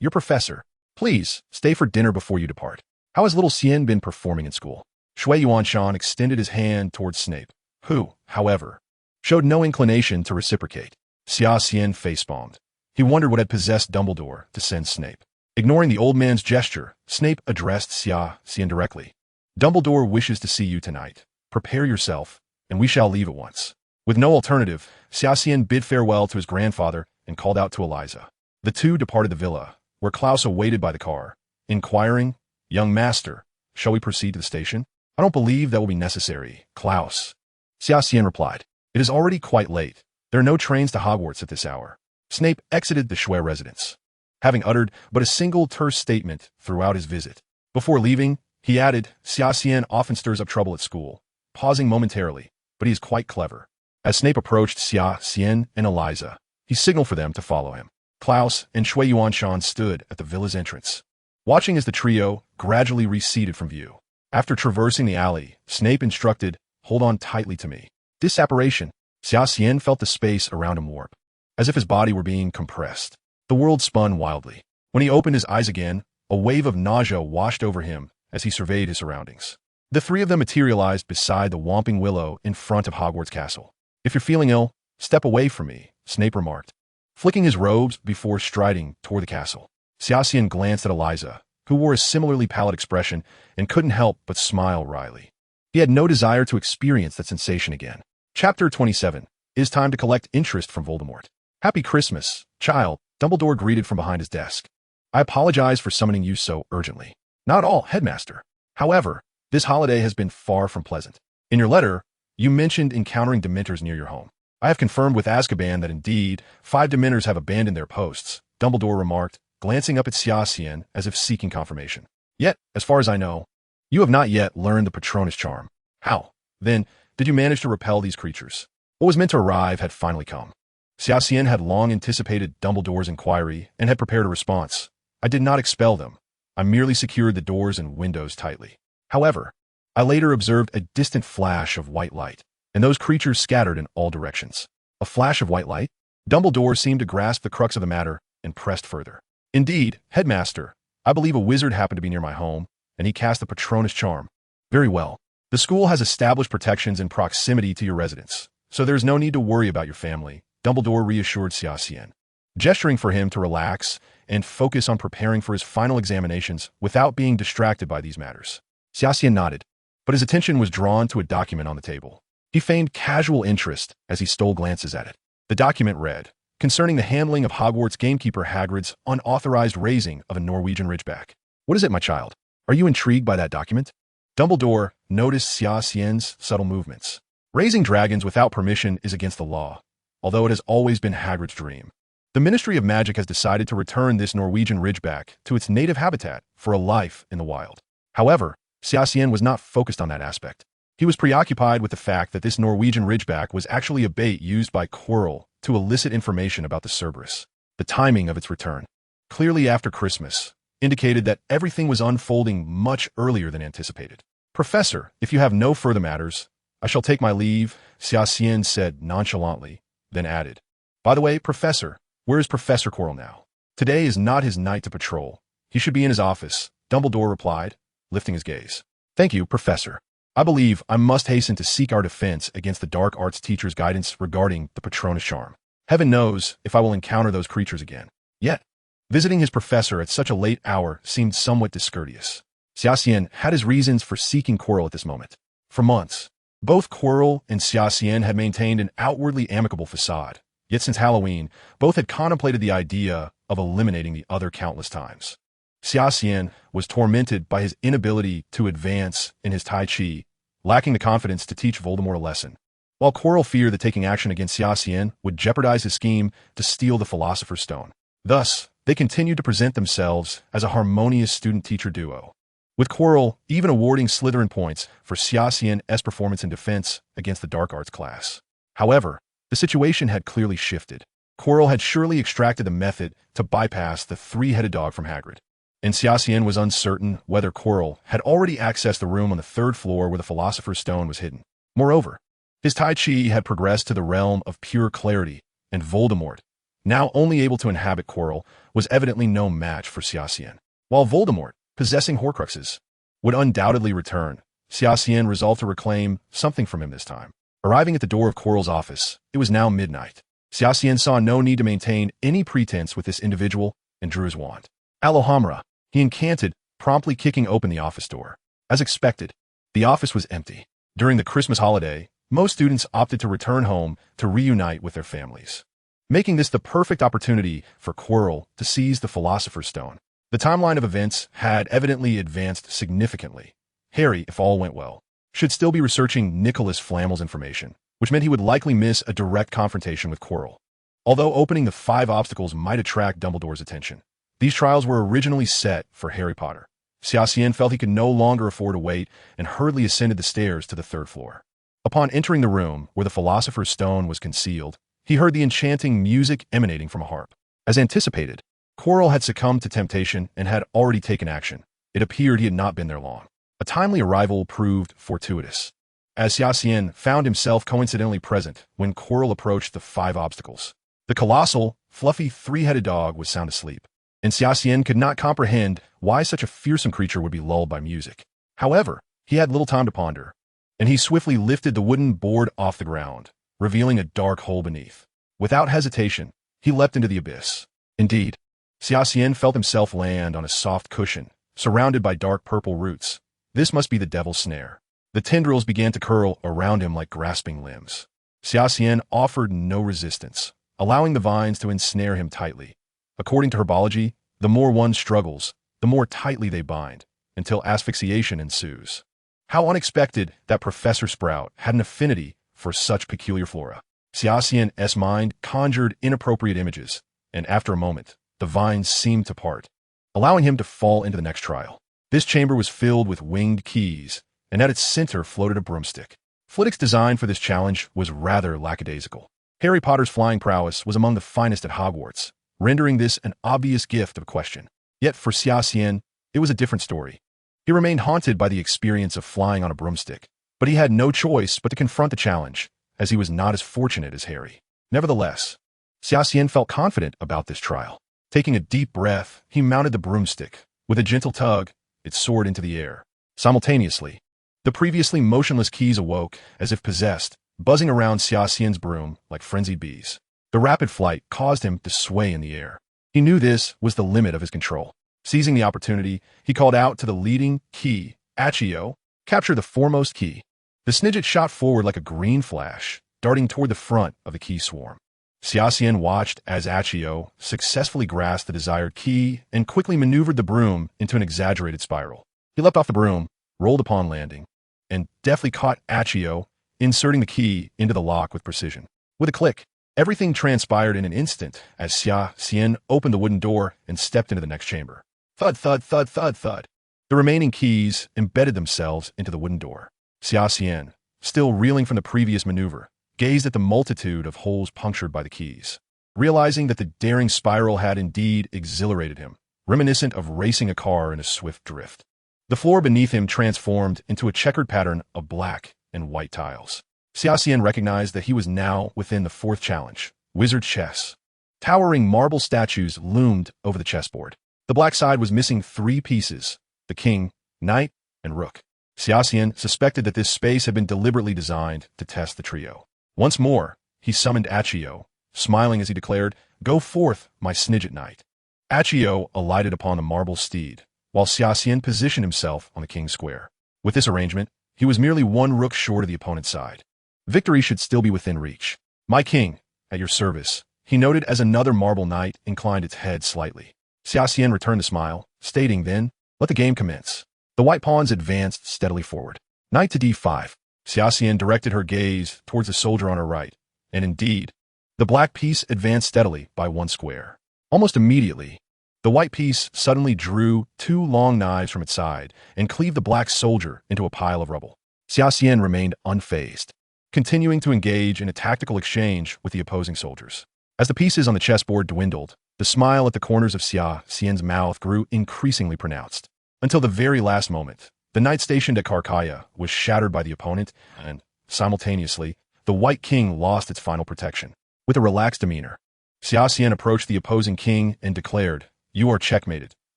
your professor. Please, stay for dinner before you depart. How has little Xian been performing in school? Shui Yuanshan extended his hand towards Snape, who, however, showed no inclination to reciprocate. Xia Xian facepalmed. He wondered what had possessed Dumbledore to send Snape. Ignoring the old man's gesture, Snape addressed Xia Xian directly. Dumbledore wishes to see you tonight. Prepare yourself, and we shall leave at once. With no alternative, Xia Xian bid farewell to his grandfather and called out to Eliza. The two departed the villa, where Klaus awaited by the car, inquiring, Young master, shall we proceed to the station? I don't believe that will be necessary, Klaus. Xia Xian replied. It is already quite late. There are no trains to Hogwarts at this hour. Snape exited the Schwer residence, having uttered but a single terse statement throughout his visit. Before leaving, he added, Xia Xian often stirs up trouble at school, pausing momentarily, but he is quite clever. As Snape approached Xia Xian and Eliza, he signaled for them to follow him. Klaus and Shui Yuanshan stood at the villa's entrance, watching as the trio gradually receded from view. After traversing the alley, Snape instructed, hold on tightly to me. Disapparation. Xia Xian felt the space around him warp, as if his body were being compressed. The world spun wildly. When he opened his eyes again, a wave of nausea washed over him as he surveyed his surroundings. The three of them materialized beside the Whomping Willow in front of Hogwarts Castle. If you're feeling ill, step away from me, Snape remarked, flicking his robes before striding toward the castle. Xia Xian glanced at Eliza, who wore a similarly pallid expression and couldn't help but smile wryly. He had no desire to experience that sensation again. Chapter 27. It is time to collect interest from Voldemort. Happy Christmas, child, Dumbledore greeted from behind his desk. I apologize for summoning you so urgently. Not at all, Headmaster. However, this holiday has been far from pleasant. In your letter, you mentioned encountering Dementors near your home. I have confirmed with Azkaban that indeed 5 Dementors have abandoned their posts, Dumbledore remarked, glancing up at Xia Xian as if seeking confirmation. Yet, as far as I know, you have not yet learned the Patronus charm. How, then, did you manage to repel these creatures? What was meant to arrive had finally come. Xia Xian had long anticipated Dumbledore's inquiry and had prepared a response. I did not expel them. I merely secured the doors and windows tightly. However, I later observed a distant flash of white light, and those creatures scattered in all directions. A flash of white light? Dumbledore seemed to grasp the crux of the matter and pressed further. Indeed, Headmaster, I believe a wizard happened to be near my home, and he cast the Patronus charm. Very well. The school has established protections in proximity to your residence, so there is no need to worry about your family, Dumbledore reassured Xia Xian. gesturing for him to relax and focus on preparing for his final examinations without being distracted by these matters. Xia Xian nodded, but his attention was drawn to a document on the table. He feigned casual interest as he stole glances at it. The document read, concerning the handling of Hogwarts gamekeeper Hagrid's unauthorized raising of a Norwegian Ridgeback. What is it, my child? Are you intrigued by that document? Dumbledore noticed Xia Xian's subtle movements. Raising dragons without permission is against the law, although it has always been Hagrid's dream. The Ministry of Magic has decided to return this Norwegian Ridgeback to its native habitat for a life in the wild. However, Xia Xian was not focused on that aspect. He was preoccupied with the fact that this Norwegian Ridgeback was actually a bait used by Quirrell to elicit information about the Cerberus. The timing of its return, clearly after Christmas, indicated that everything was unfolding much earlier than anticipated. Professor, if you have no further matters, I shall take my leave, Xia Xian said nonchalantly, then added, by the way, Professor, where is Professor Quirrell now? Today is not his night to patrol. He should be in his office, Dumbledore replied, lifting his gaze. Thank you, Professor. I believe I must hasten to seek our defense against the dark arts teacher's guidance regarding the Patronus charm. Heaven knows if I will encounter those creatures again. Yet, visiting his professor at such a late hour seemed somewhat discourteous. Xia Xian had his reasons for seeking Quirrell at this moment. For months, both Quirrell and Xia Xian had maintained an outwardly amicable facade, yet since Halloween, both had contemplated the idea of eliminating the other countless times. Xia Xian was tormented by his inability to advance in his Tai Chi, lacking the confidence to teach Voldemort a lesson, while Quirrell feared that taking action against Xia Xian would jeopardize his scheme to steal the Philosopher's Stone. Thus, they continued to present themselves as a harmonious student-teacher duo, with Quirrell even awarding Slytherin points for Xia Xian's performance in defense against the dark arts class. However, the situation had clearly shifted. Quirrell had surely extracted the method to bypass the three-headed dog from Hagrid, and Xia Xian was uncertain whether Quirrell had already accessed the room on the third floor where the Philosopher's Stone was hidden. Moreover, his Tai Chi had progressed to the realm of pure clarity, and Voldemort, now only able to inhabit Quirrell, was evidently no match for Xia Xian. While Voldemort, possessing Horcruxes, would undoubtedly return, Xia Xian resolved to reclaim something from him this time. Arriving at the door of Quirrell's office, it was now midnight. Xia Xian saw no need to maintain any pretense with this individual and drew his wand. Alhamra, he incanted, promptly kicking open the office door. As expected, the office was empty. During the Christmas holiday, most students opted to return home to reunite with their families, making this the perfect opportunity for Quirrell to seize the Philosopher's Stone. The timeline of events had evidently advanced significantly. Harry, if all went well, should still be researching Nicholas Flamel's information, which meant he would likely miss a direct confrontation with Quirrell. Although opening the 5 obstacles might attract Dumbledore's attention, these trials were originally set for Harry Potter. Xia Xian felt he could no longer afford to wait and hurriedly ascended the stairs to the 3rd floor. Upon entering the room where the Philosopher's Stone was concealed, he heard the enchanting music emanating from a harp. As anticipated, Quirrell had succumbed to temptation and had already taken action. It appeared he had not been there long. A timely arrival proved fortuitous, as Xia Xian found himself coincidentally present when Quirrell approached the 5 obstacles. The colossal, fluffy 3-headed dog was sound asleep, and Xia Xian could not comprehend why such a fearsome creature would be lulled by music. However, he had little time to ponder, and he swiftly lifted the wooden board off the ground, revealing a dark hole beneath. Without hesitation, he leapt into the abyss. Indeed, Xia Xian felt himself land on a soft cushion, surrounded by dark purple roots. This must be the devil's snare. The tendrils began to curl around him like grasping limbs. Xia Xian offered no resistance, allowing the vines to ensnare him tightly. According to herbology, the more one struggles, the more tightly they bind, until asphyxiation ensues. How unexpected that Professor Sprout had an affinity for such peculiar flora. Xia Xian's mind conjured inappropriate images, and after a moment, the vines seemed to part, allowing him to fall into the next trial. This chamber was filled with winged keys, and at its center floated a broomstick. Flitwick's design for this challenge was rather lackadaisical. Harry Potter's flying prowess was among the finest at Hogwarts, rendering this an obvious gift of question. Yet for Xia Xian, it was a different story. He remained haunted by the experience of flying on a broomstick, but he had no choice but to confront the challenge, as he was not as fortunate as Harry. Nevertheless, Xia Xian felt confident about this trial. Taking a deep breath, he mounted the broomstick. With a gentle tug, it soared into the air. Simultaneously, the previously motionless keys awoke as if possessed, buzzing around Xia Xian's broom like frenzied bees. The rapid flight caused him to sway in the air. He knew this was the limit of his control. Seizing the opportunity, he called out to the leading key, Accio, capture the foremost key. The Snidget shot forward like a green flash, darting toward the front of the key swarm. Xia Xian watched as Accio successfully grasped the desired key and quickly maneuvered the broom into an exaggerated spiral. He leapt off the broom, rolled upon landing, and deftly caught Accio, inserting the key into the lock with precision. With a click, everything transpired in an instant as Xia Xian opened the wooden door and stepped into the next chamber. Thud, thud, thud, thud, thud. The remaining keys embedded themselves into the wooden door. Xia Xian, still reeling from the previous maneuver, gazed at the multitude of holes punctured by the keys. Realizing that the daring spiral had indeed exhilarated him, reminiscent of racing a car in a swift drift. The floor beneath him transformed into a checkered pattern of black and white tiles. Xia Xian recognized that he was now within the fourth challenge, Wizard Chess. Towering marble statues loomed over the chessboard. The black side was missing 3 pieces, the king, knight, and rook. Xia Xian suspected that this space had been deliberately designed to test the trio. Once more, he summoned Accio, smiling as he declared, "Go forth, my Snidget knight." Accio alighted upon the marble steed, while Xia Xian positioned himself on the king's square. With this arrangement, he was merely 1 rook short of the opponent's side. Victory should still be within reach. "My king, at your service," he noted as another marble knight inclined its head slightly. Xia Xian returned the smile, stating then, "Let the game commence." The white pawns advanced steadily forward. Knight to d5. Xia Xian directed her gaze towards the soldier on her right, and indeed, the black piece advanced steadily by 1 square. Almost immediately, the white piece suddenly drew 2 long knives from its side and cleaved the black soldier into a pile of rubble. Xia Xian remained unfazed, continuing to engage in a tactical exchange with the opposing soldiers. As the pieces on the chessboard dwindled, the smile at the corners of Xia Xian's mouth grew increasingly pronounced. Until the very last moment, the knight stationed at Carcaya was shattered by the opponent, and, simultaneously, the White King lost its final protection. With a relaxed demeanor, Xia Xian approached the opposing king and declared, "You are checkmated.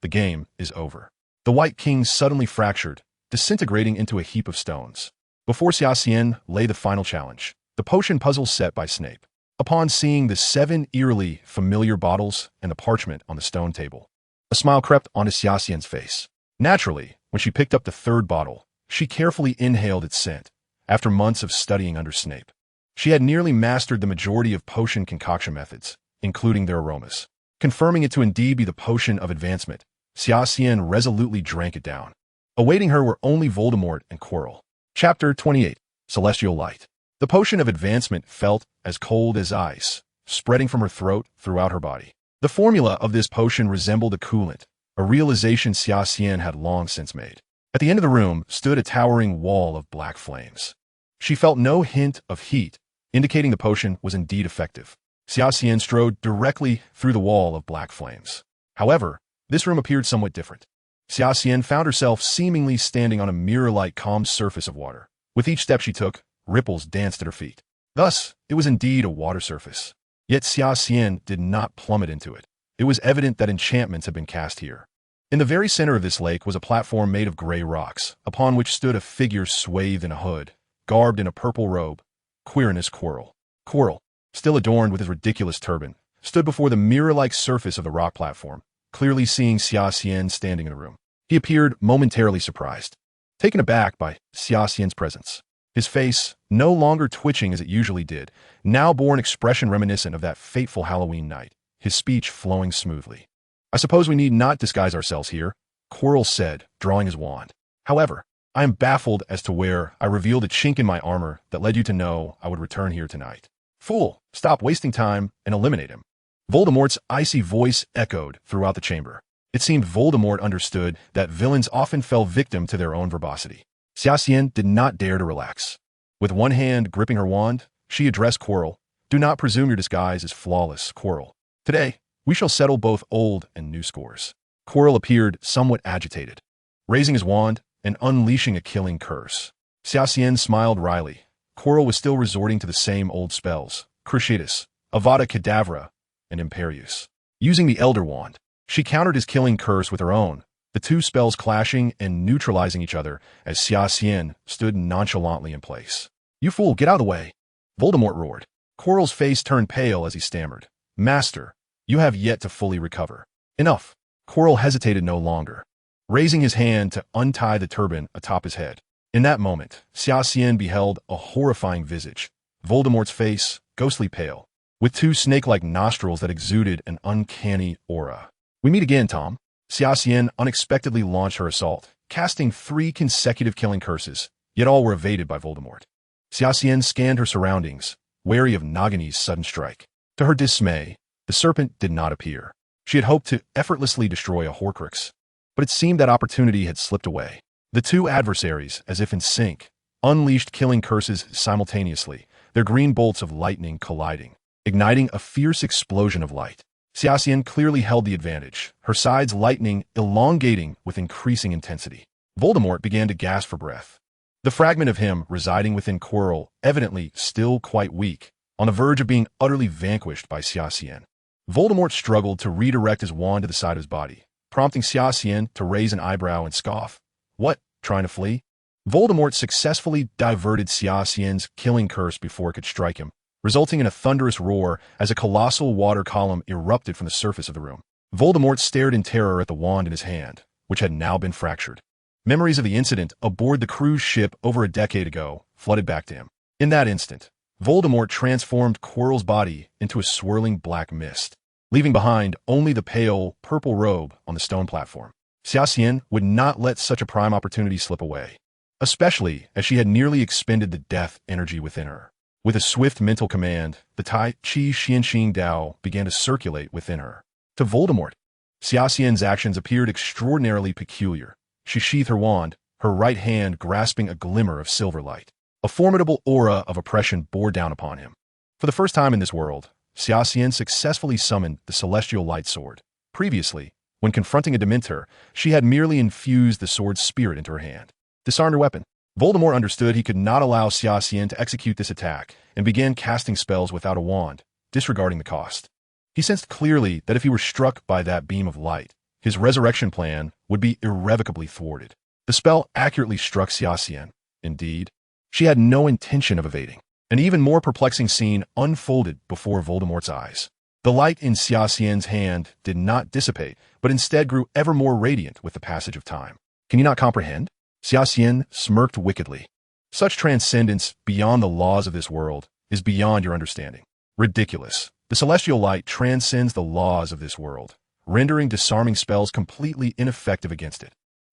The game is over." The White King suddenly fractured, disintegrating into a heap of stones. Before Xia Xian lay the final challenge, the potion puzzle set by Snape. Upon seeing the 7 eerily familiar bottles and the parchment on the stone table, a smile crept onto Xia Xian's face. Naturally, when she picked up the 3rd bottle, she carefully inhaled its scent. After months of studying under Snape, she had nearly mastered the majority of potion concoction methods, including their aromas. Confirming it to indeed be the potion of advancement, Xia Xian resolutely drank it down. Awaiting her were only Voldemort and Quirrell. Chapter 28, Celestial Light. The potion of advancement felt as cold as ice, spreading from her throat throughout her body. The formula of this potion resembled a coolant, a realization Xia Xian had long since made. At the end of the room stood a towering wall of black flames. She felt no hint of heat, indicating the potion was indeed effective. Xia Xian strode directly through the wall of black flames. However, this room appeared somewhat different. Xia Xian found herself seemingly standing on a mirror-like calm surface of water. With each step she took, ripples danced at her feet. Thus, it was indeed a water surface. Yet Xia Xian did not plummet into it. It was evident that enchantments had been cast here. In the very center of this lake was a platform made of gray rocks, upon which stood a figure swathed in a hood, garbed in a purple robe, Quirinus Quirrell. Quirrell, still adorned with his ridiculous turban, stood before the mirror-like surface of the rock platform, clearly seeing Xia Xian standing in the room. He appeared momentarily surprised, taken aback by Xia Xian's presence. His face, no longer twitching as it usually did, now bore an expression reminiscent of that fateful Halloween night, his speech flowing smoothly. "I suppose we need not disguise ourselves here," Quirrell said, drawing his wand. "However, I am baffled as to where I revealed a chink in my armor that led you to know I would return here tonight." "Fool, stop wasting time and eliminate him." Voldemort's icy voice echoed throughout the chamber. It seemed Voldemort understood that villains often fell victim to their own verbosity. Xia Xian did not dare to relax. With one hand gripping her wand, she addressed Quirrell. "Do not presume your disguise is flawless, Quirrell. Today, we shall settle both old and new scores." Quirrell appeared somewhat agitated, raising his wand and unleashing a killing curse. Xia Xian smiled wryly. Quirrell was still resorting to the same old spells, Cruciatus, Avada Kedavra, and Imperius. Using the Elder Wand, she countered his killing curse with her own, the 2 spells clashing and neutralizing each other as Xia Xian stood nonchalantly in place. "You fool, get out of the way!" Voldemort roared. Quirrell's face turned pale as he stammered. Master, you have yet to fully recover. Enough. Quirrell hesitated no longer, raising his hand to untie the turban atop his head. In that moment, Xia Xian beheld a horrifying visage. Voldemort's face, ghostly pale, with two snake-like nostrils that exuded an uncanny aura. We meet again, Tom. Xia Xian unexpectedly launched her assault, casting 3 consecutive killing curses, yet all were evaded by Voldemort. Xia Xian scanned her surroundings, wary of Nagini's sudden strike. To her dismay, the serpent did not appear. She had hoped to effortlessly destroy a Horcrux, but it seemed that opportunity had slipped away. The two adversaries, as if in sync, unleashed killing curses simultaneously, their green bolts of lightning colliding, igniting a fierce explosion of light. Xia Xian clearly held the advantage, her sides lightening, elongating with increasing intensity. Voldemort began to gasp for breath. The fragment of him residing within Quirrell, evidently still quite weak, on the verge of being utterly vanquished by Xia Xian. Voldemort struggled to redirect his wand to the side of his body, prompting Xia Xian to raise an eyebrow and scoff. What, trying to flee? Voldemort successfully diverted Xia Xian's killing curse before it could strike him, resulting in a thunderous roar as a colossal water column erupted from the surface of the room. Voldemort stared in terror at the wand in his hand, which had now been fractured. Memories of the incident aboard the cruise ship over a decade ago flooded back to him. In that instant, Voldemort transformed Quirrell's body into a swirling black mist, leaving behind only the pale, purple robe on the stone platform. Xia Xian would not let such a prime opportunity slip away, especially as she had nearly expended the death energy within her. With a swift mental command, the Tai Chi Xianxing Dao began to circulate within her. To Voldemort, Xia Xian's actions appeared extraordinarily peculiar. She sheathed her wand, her right hand grasping a glimmer of silver light. A formidable aura of oppression bore down upon him. For the first time in this world, Xia Xian successfully summoned the Celestial Light Sword. Previously, when confronting a Dementor, she had merely infused the sword's spirit into her hand. Disarmed her weapon. Voldemort understood he could not allow Xia Xian to execute this attack and began casting spells without a wand, disregarding the cost. He sensed clearly that if he were struck by that beam of light, his resurrection plan would be irrevocably thwarted. The spell accurately struck Xia Xian. Indeed, she had no intention of evading. An even more perplexing scene unfolded before Voldemort's eyes. The light in Xia Xian's hand did not dissipate, but instead grew ever more radiant with the passage of time. Can you not comprehend? Xia Xian smirked wickedly. Such transcendence beyond the laws of this world is beyond your understanding. Ridiculous. The celestial light transcends the laws of this world, rendering disarming spells completely ineffective against it.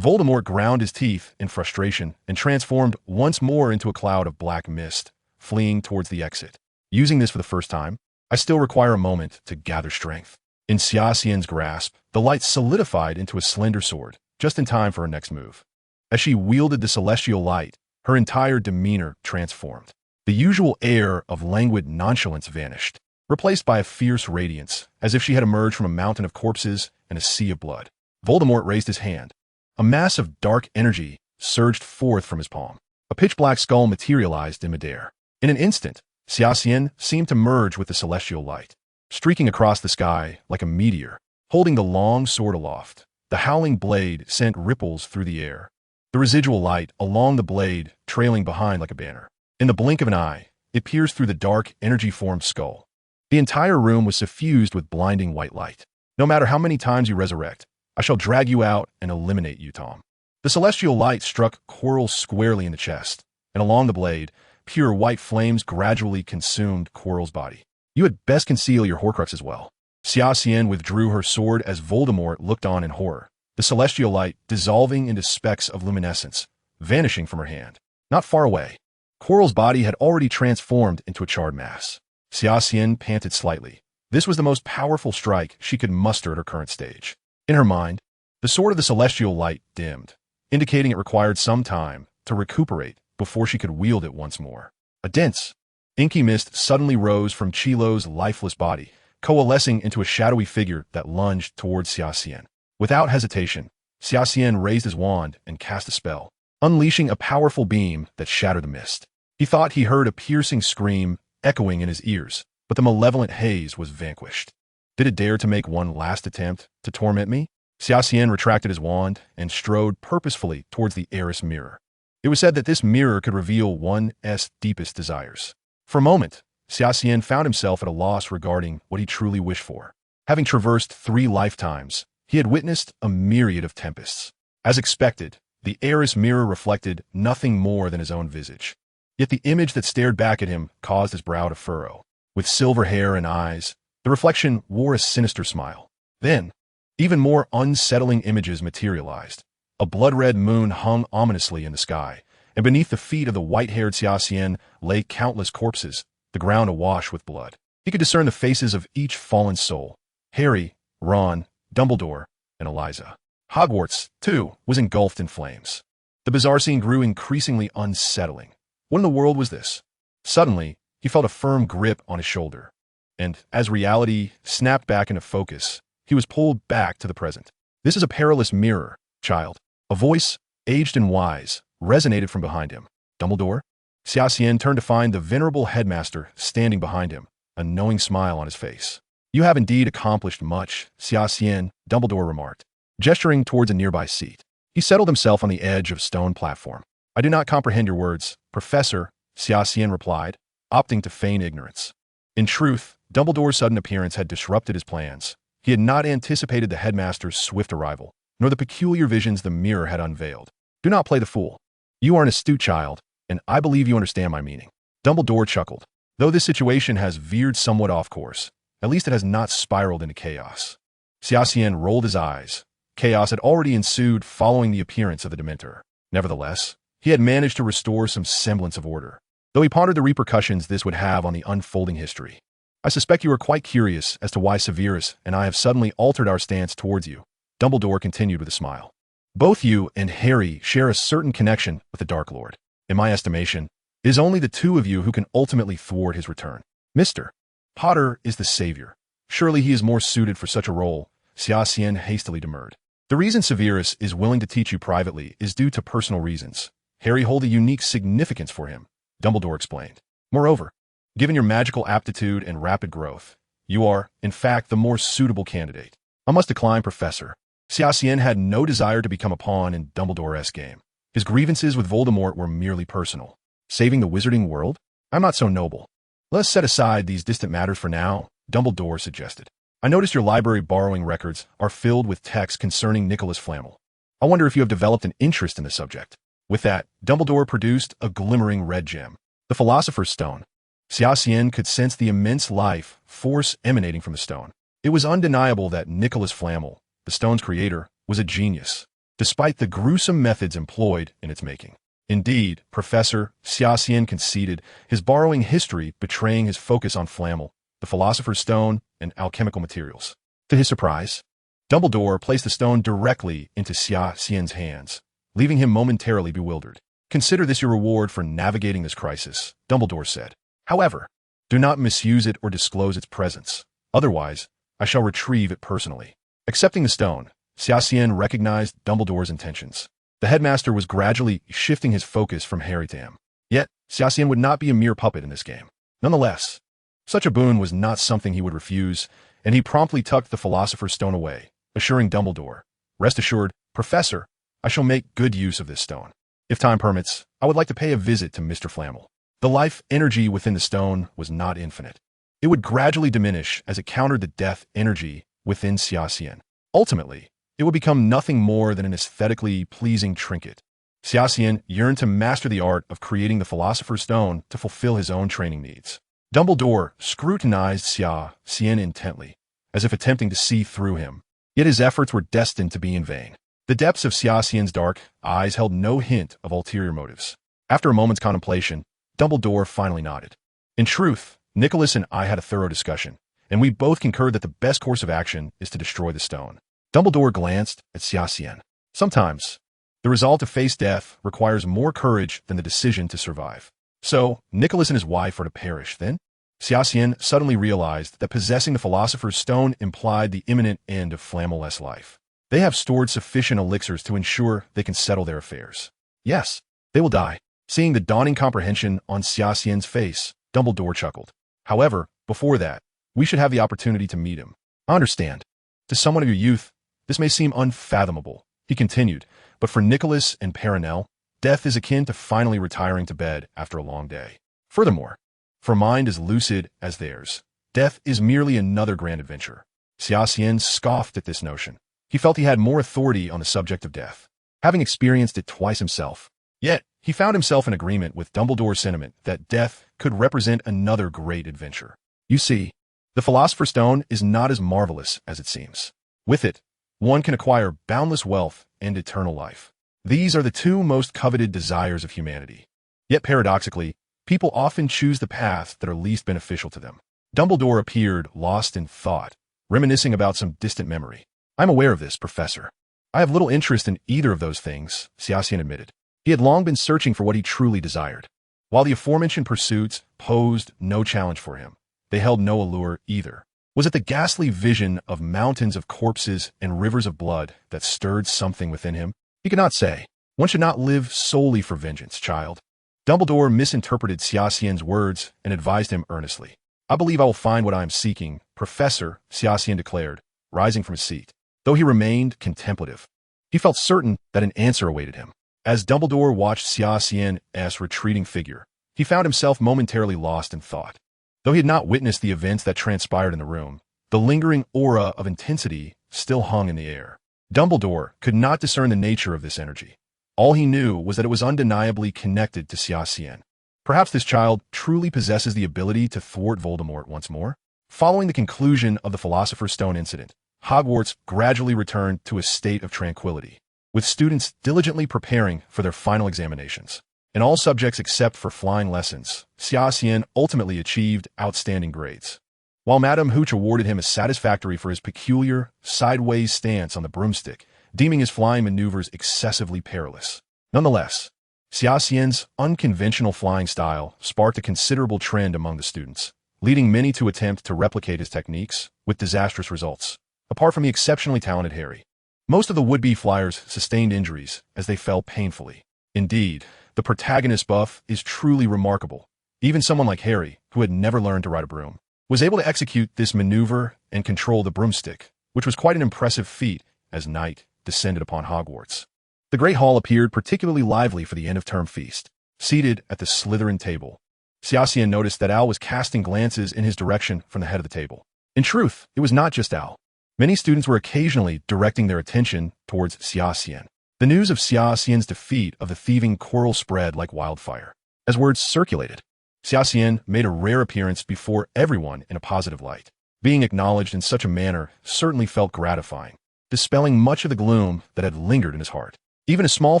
Voldemort ground his teeth in frustration and transformed once more into a cloud of black mist, fleeing towards the exit. Using this for the first time, I still require a moment to gather strength. In Xia Xian's grasp, the light solidified into a slender sword, just in time for her next move. As she wielded the celestial light, her entire demeanor transformed. The usual air of languid nonchalance vanished, replaced by a fierce radiance, as if she had emerged from a mountain of corpses and a sea of blood. Voldemort raised his hand. A mass of dark energy surged forth from his palm. A pitch-black skull materialized in midair. In an instant, Xia Xian seemed to merge with the celestial light, streaking across the sky like a meteor, holding the long sword aloft. The howling blade sent ripples through the air, the residual light along the blade trailing behind like a banner. In the blink of an eye, it pierced through the dark, energy-formed skull. The entire room was suffused with blinding white light. No matter how many times you resurrect, I shall drag you out and eliminate you, Tom. The celestial light struck Quirrell squarely in the chest, and along the blade, pure white flames gradually consumed Quirrell's body. You had best conceal your Horcrux as well. Xia Xian withdrew her sword as Voldemort looked on in horror, the celestial light dissolving into specks of luminescence, vanishing from her hand. Not far away, Quirrell's body had already transformed into a charred mass. Xia Xian panted slightly. This was the most powerful strike she could muster at her current stage. In her mind, the sword of the celestial light dimmed, indicating it required some time to recuperate before she could wield it once more. A dense, inky mist suddenly rose from Chilo's lifeless body, coalescing into a shadowy figure that lunged towards Xia Xian. Without hesitation, Xia Xian raised his wand and cast a spell, unleashing a powerful beam that shattered the mist. He thought he heard a piercing scream echoing in his ears, but the malevolent haze was vanquished. Did it dare to make one last attempt to torment me? Xia Xian retracted his wand and strode purposefully towards the Eris mirror. It was said that this mirror could reveal one's deepest desires. For a moment, Xia Xian found himself at a loss regarding what he truly wished for. Having traversed 3 lifetimes, he had witnessed a myriad of tempests. As expected, the heiress mirror reflected nothing more than his own visage. Yet the image that stared back at him caused his brow to furrow. With silver hair and eyes, the reflection wore a sinister smile. Then, even more unsettling images materialized. A blood-red moon hung ominously in the sky, and beneath the feet of the white-haired Xia Xian lay countless corpses, the ground awash with blood. He could discern the faces of each fallen soul: Harry, Ron, Dumbledore, and Eliza. Hogwarts, too, was engulfed in flames. The bizarre scene grew increasingly unsettling. What in the world was this? Suddenly, he felt a firm grip on his shoulder, and as reality snapped back into focus, he was pulled back to the present. "This is a perilous mirror, child." A voice, aged and wise, resonated from behind him. "Dumbledore?" Xia Xian turned to find the venerable headmaster standing behind him, a knowing smile on his face. "You have indeed accomplished much, Xia Xian," Dumbledore remarked, gesturing towards a nearby seat. He settled himself on the edge of a stone platform. "I do not comprehend your words, Professor," Xia Xian replied, opting to feign ignorance. In truth, Dumbledore's sudden appearance had disrupted his plans. He had not anticipated the headmaster's swift arrival, nor the peculiar visions the mirror had unveiled. "Do not play the fool. You are an astute child, and I believe you understand my meaning." Dumbledore chuckled. "Though this situation has veered somewhat off course, at least it has not spiraled into chaos." Xia Xian rolled his eyes. Chaos had already ensued following the appearance of the Dementor. Nevertheless, he had managed to restore some semblance of order, though he pondered the repercussions this would have on the unfolding history. "I suspect you are quite curious as to why Severus and I have suddenly altered our stance towards you," Dumbledore continued with a smile. "Both you and Harry share a certain connection with the Dark Lord. In my estimation, it is only the two of you who can ultimately thwart his return. Mr. Potter is the savior. Surely he is more suited for such a role," Xia Xian hastily demurred. "The reason Severus is willing to teach you privately is due to personal reasons. Harry holds a unique significance for him," Dumbledore explained. "Moreover, given your magical aptitude and rapid growth, you are, in fact, the more suitable candidate." "I must decline, Professor." Xia Xian had no desire to become a pawn in Dumbledore's game. His grievances with Voldemort were merely personal. Saving the Wizarding World? I'm not so noble. "Let's set aside these distant matters for now," Dumbledore suggested. "I notice your library borrowing records are filled with texts concerning Nicholas Flamel. I wonder if you have developed an interest in the subject." With that, Dumbledore produced a glimmering red gem, the Philosopher's Stone. Xia Xian could sense the immense life force emanating from the stone. It was undeniable that Nicholas Flamel, the stone's creator, was a genius, despite the gruesome methods employed in its making. Indeed, Professor, Xia Xian conceded, his borrowing history betraying his focus on Flamel, the Philosopher's Stone, and alchemical materials. To his surprise, Dumbledore placed the stone directly into Xia Xian's hands, leaving him momentarily bewildered. "Consider this your reward for navigating this crisis," Dumbledore said. "However, do not misuse it or disclose its presence. Otherwise, I shall retrieve it personally." Accepting the stone, Xia Xian recognized Dumbledore's intentions. The headmaster was gradually shifting his focus from Harry to him. Yet, Xia Xian would not be a mere puppet in this game. Nonetheless, such a boon was not something he would refuse, and he promptly tucked the Philosopher's Stone away, assuring Dumbledore, "Rest assured, Professor, I shall make good use of this stone. If time permits, I would like to pay a visit to Mr. Flamel." The life energy within the stone was not infinite. It would gradually diminish as it countered the death energy within Xia Xian. Ultimately, it would become nothing more than an aesthetically pleasing trinket. Xia Xian yearned to master the art of creating the Philosopher's Stone to fulfill his own training needs. Dumbledore scrutinized Xia Xian intently, as if attempting to see through him. Yet his efforts were destined to be in vain. The depths of Xia Xian's dark eyes held no hint of ulterior motives. After a moment's contemplation, Dumbledore finally nodded. "In truth, Nicholas and I had a thorough discussion, and we both concurred that the best course of action is to destroy the stone." Dumbledore glanced at Xia Xian. "Sometimes, the resolve to face death requires more courage than the decision to survive. So, Nicholas and his wife are to perish, then?" Xia Xian suddenly realized that possessing the Philosopher's Stone implied the imminent end of Flamel's life. They have stored sufficient elixirs to ensure they can settle their affairs. Yes, they will die. Seeing the dawning comprehension on Xia Xian's face, Dumbledore chuckled. "However, before that, we should have the opportunity to meet him. I understand. To someone of your youth, this may seem unfathomable," he continued, "but for Nicholas and Perenelle, death is akin to finally retiring to bed after a long day. Furthermore, for a mind as lucid as theirs. Death is merely another grand adventure. Xia Xian scoffed at this notion. He felt he had more authority on the subject of death, having experienced it twice himself. Yet, he found himself in agreement with Dumbledore's sentiment that death could represent another great adventure. You see, the Philosopher's Stone is not as marvelous as it seems. With it, one can acquire boundless wealth and eternal life. These are the two most coveted desires of humanity. Yet paradoxically, people often choose the paths that are least beneficial to them. Dumbledore appeared lost in thought, reminiscing about some distant memory. I'm aware of this, Professor. I have little interest in either of those things, Xia Xian admitted. He had long been searching for what he truly desired. While the aforementioned pursuits posed no challenge for him, they held no allure either. Was it the ghastly vision of mountains of corpses and rivers of blood that stirred something within him? He could not say. One should not live solely for vengeance, child. Dumbledore misinterpreted Xia Xian's words and advised him earnestly. I believe I will find what I am seeking, Professor, Xia Xian declared, rising from his seat. Though he remained contemplative, he felt certain that an answer awaited him. As Dumbledore watched Xia Xian's retreating figure, he found himself momentarily lost in thought. Though he had not witnessed the events that transpired in the room, the lingering aura of intensity still hung in the air. Dumbledore could not discern the nature of this energy. All he knew was that it was undeniably connected to Xia Xian. Perhaps this child truly possesses the ability to thwart Voldemort once more. Following the conclusion of the Philosopher's Stone incident, Hogwarts gradually returned to a state of tranquility, with students diligently preparing for their final examinations. In all subjects except for flying lessons, Xia Xian ultimately achieved outstanding grades, while Madame Hooch awarded him as satisfactory for his peculiar, sideways stance on the broomstick, deeming his flying maneuvers excessively perilous. Nonetheless, Xia Xian's unconventional flying style sparked a considerable trend among the students, leading many to attempt to replicate his techniques, with disastrous results. Apart from the exceptionally talented Harry, most of the would-be flyers sustained injuries as they fell painfully. Indeed, the protagonist's buff is truly remarkable. Even someone like Harry, who had never learned to ride a broom, was able to execute this maneuver and control the broomstick, which was quite an impressive feat as night descended upon Hogwarts. The Great Hall appeared particularly lively for the end-of-term feast. Seated at the Slytherin table, Xia Xian noticed that Al was casting glances in his direction from the head of the table. In truth, it was not just Al. Many students were occasionally directing their attention towards Xia Xian. The news of Xia Xian's defeat of the thieving Quirrell spread like wildfire. As words circulated, Xia Xian made a rare appearance before everyone in a positive light. Being acknowledged in such a manner certainly felt gratifying, dispelling much of the gloom that had lingered in his heart. Even a small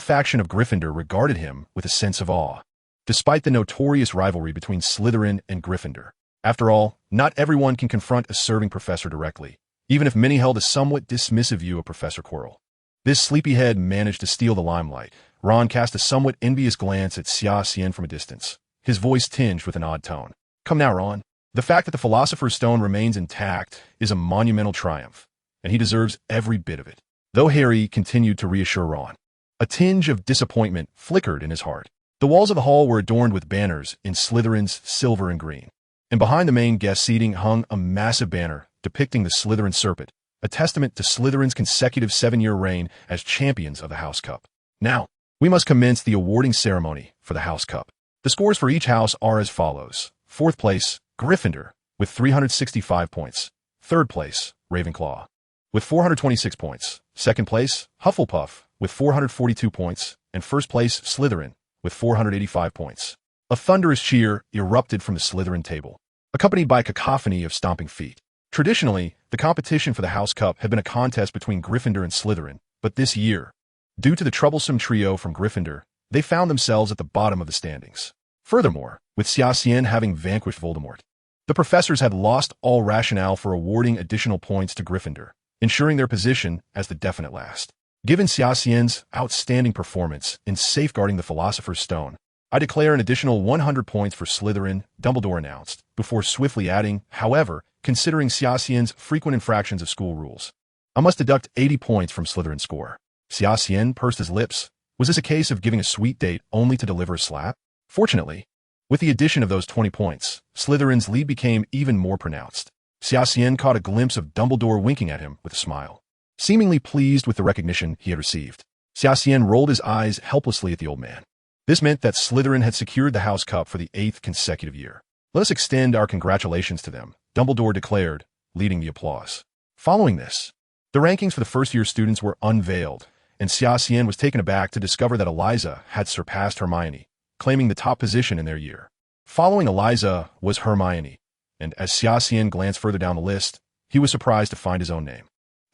faction of Gryffindor regarded him with a sense of awe, despite the notorious rivalry between Slytherin and Gryffindor. After all, not everyone can confront a serving professor directly, even if many held a somewhat dismissive view of Professor Quirrell. This sleepyhead managed to steal the limelight. Ron cast a somewhat envious glance at Xia Xian from a distance, his voice tinged with an odd tone. Come now, Ron. The fact that the Philosopher's Stone remains intact is a monumental triumph, and he deserves every bit of it. Though Harry continued to reassure Ron, a tinge of disappointment flickered in his heart. The walls of the hall were adorned with banners in Slytherin's silver and green, and behind the main guest seating hung a massive banner depicting the Slytherin Serpent, a testament to Slytherin's consecutive 7-year reign as champions of the House Cup. Now, we must commence the awarding ceremony for the House Cup. The scores for each house are as follows. 4th place, Gryffindor, with 365 points. 3rd place, Ravenclaw, with 426 points. 2nd place, Hufflepuff, with 442 points. And 1st place, Slytherin, with 485 points. A thunderous cheer erupted from the Slytherin table, accompanied by a cacophony of stomping feet. Traditionally, the competition for the House Cup had been a contest between Gryffindor and Slytherin, but this year, due to the troublesome trio from Gryffindor, they found themselves at the bottom of the standings. Furthermore, with Xia Xian having vanquished Voldemort, the professors had lost all rationale for awarding additional points to Gryffindor, ensuring their position as the definite last. Given Xia Xian's outstanding performance in safeguarding the Philosopher's Stone, I declare an additional 100 points for Slytherin, Dumbledore announced, before swiftly adding, however, considering Xia Xian's frequent infractions of school rules, I must deduct 80 points from Slytherin's score. Xia Xian pursed his lips. Was this a case of giving a sweet date only to deliver a slap? Fortunately, with the addition of those 20 points, Slytherin's lead became even more pronounced. Xia Xian caught a glimpse of Dumbledore winking at him with a smile, seemingly pleased with the recognition he had received. Xia Xian rolled his eyes helplessly at the old man. This meant that Slytherin had secured the House Cup for the 8th consecutive year. Let us extend our congratulations to them, Dumbledore declared, leading the applause. Following this, the rankings for the first-year students were unveiled, and Xia Xian was taken aback to discover that Eliza had surpassed Hermione, claiming the top position in their year. Following Eliza was Hermione, and as Xia Xian glanced further down the list, he was surprised to find his own name.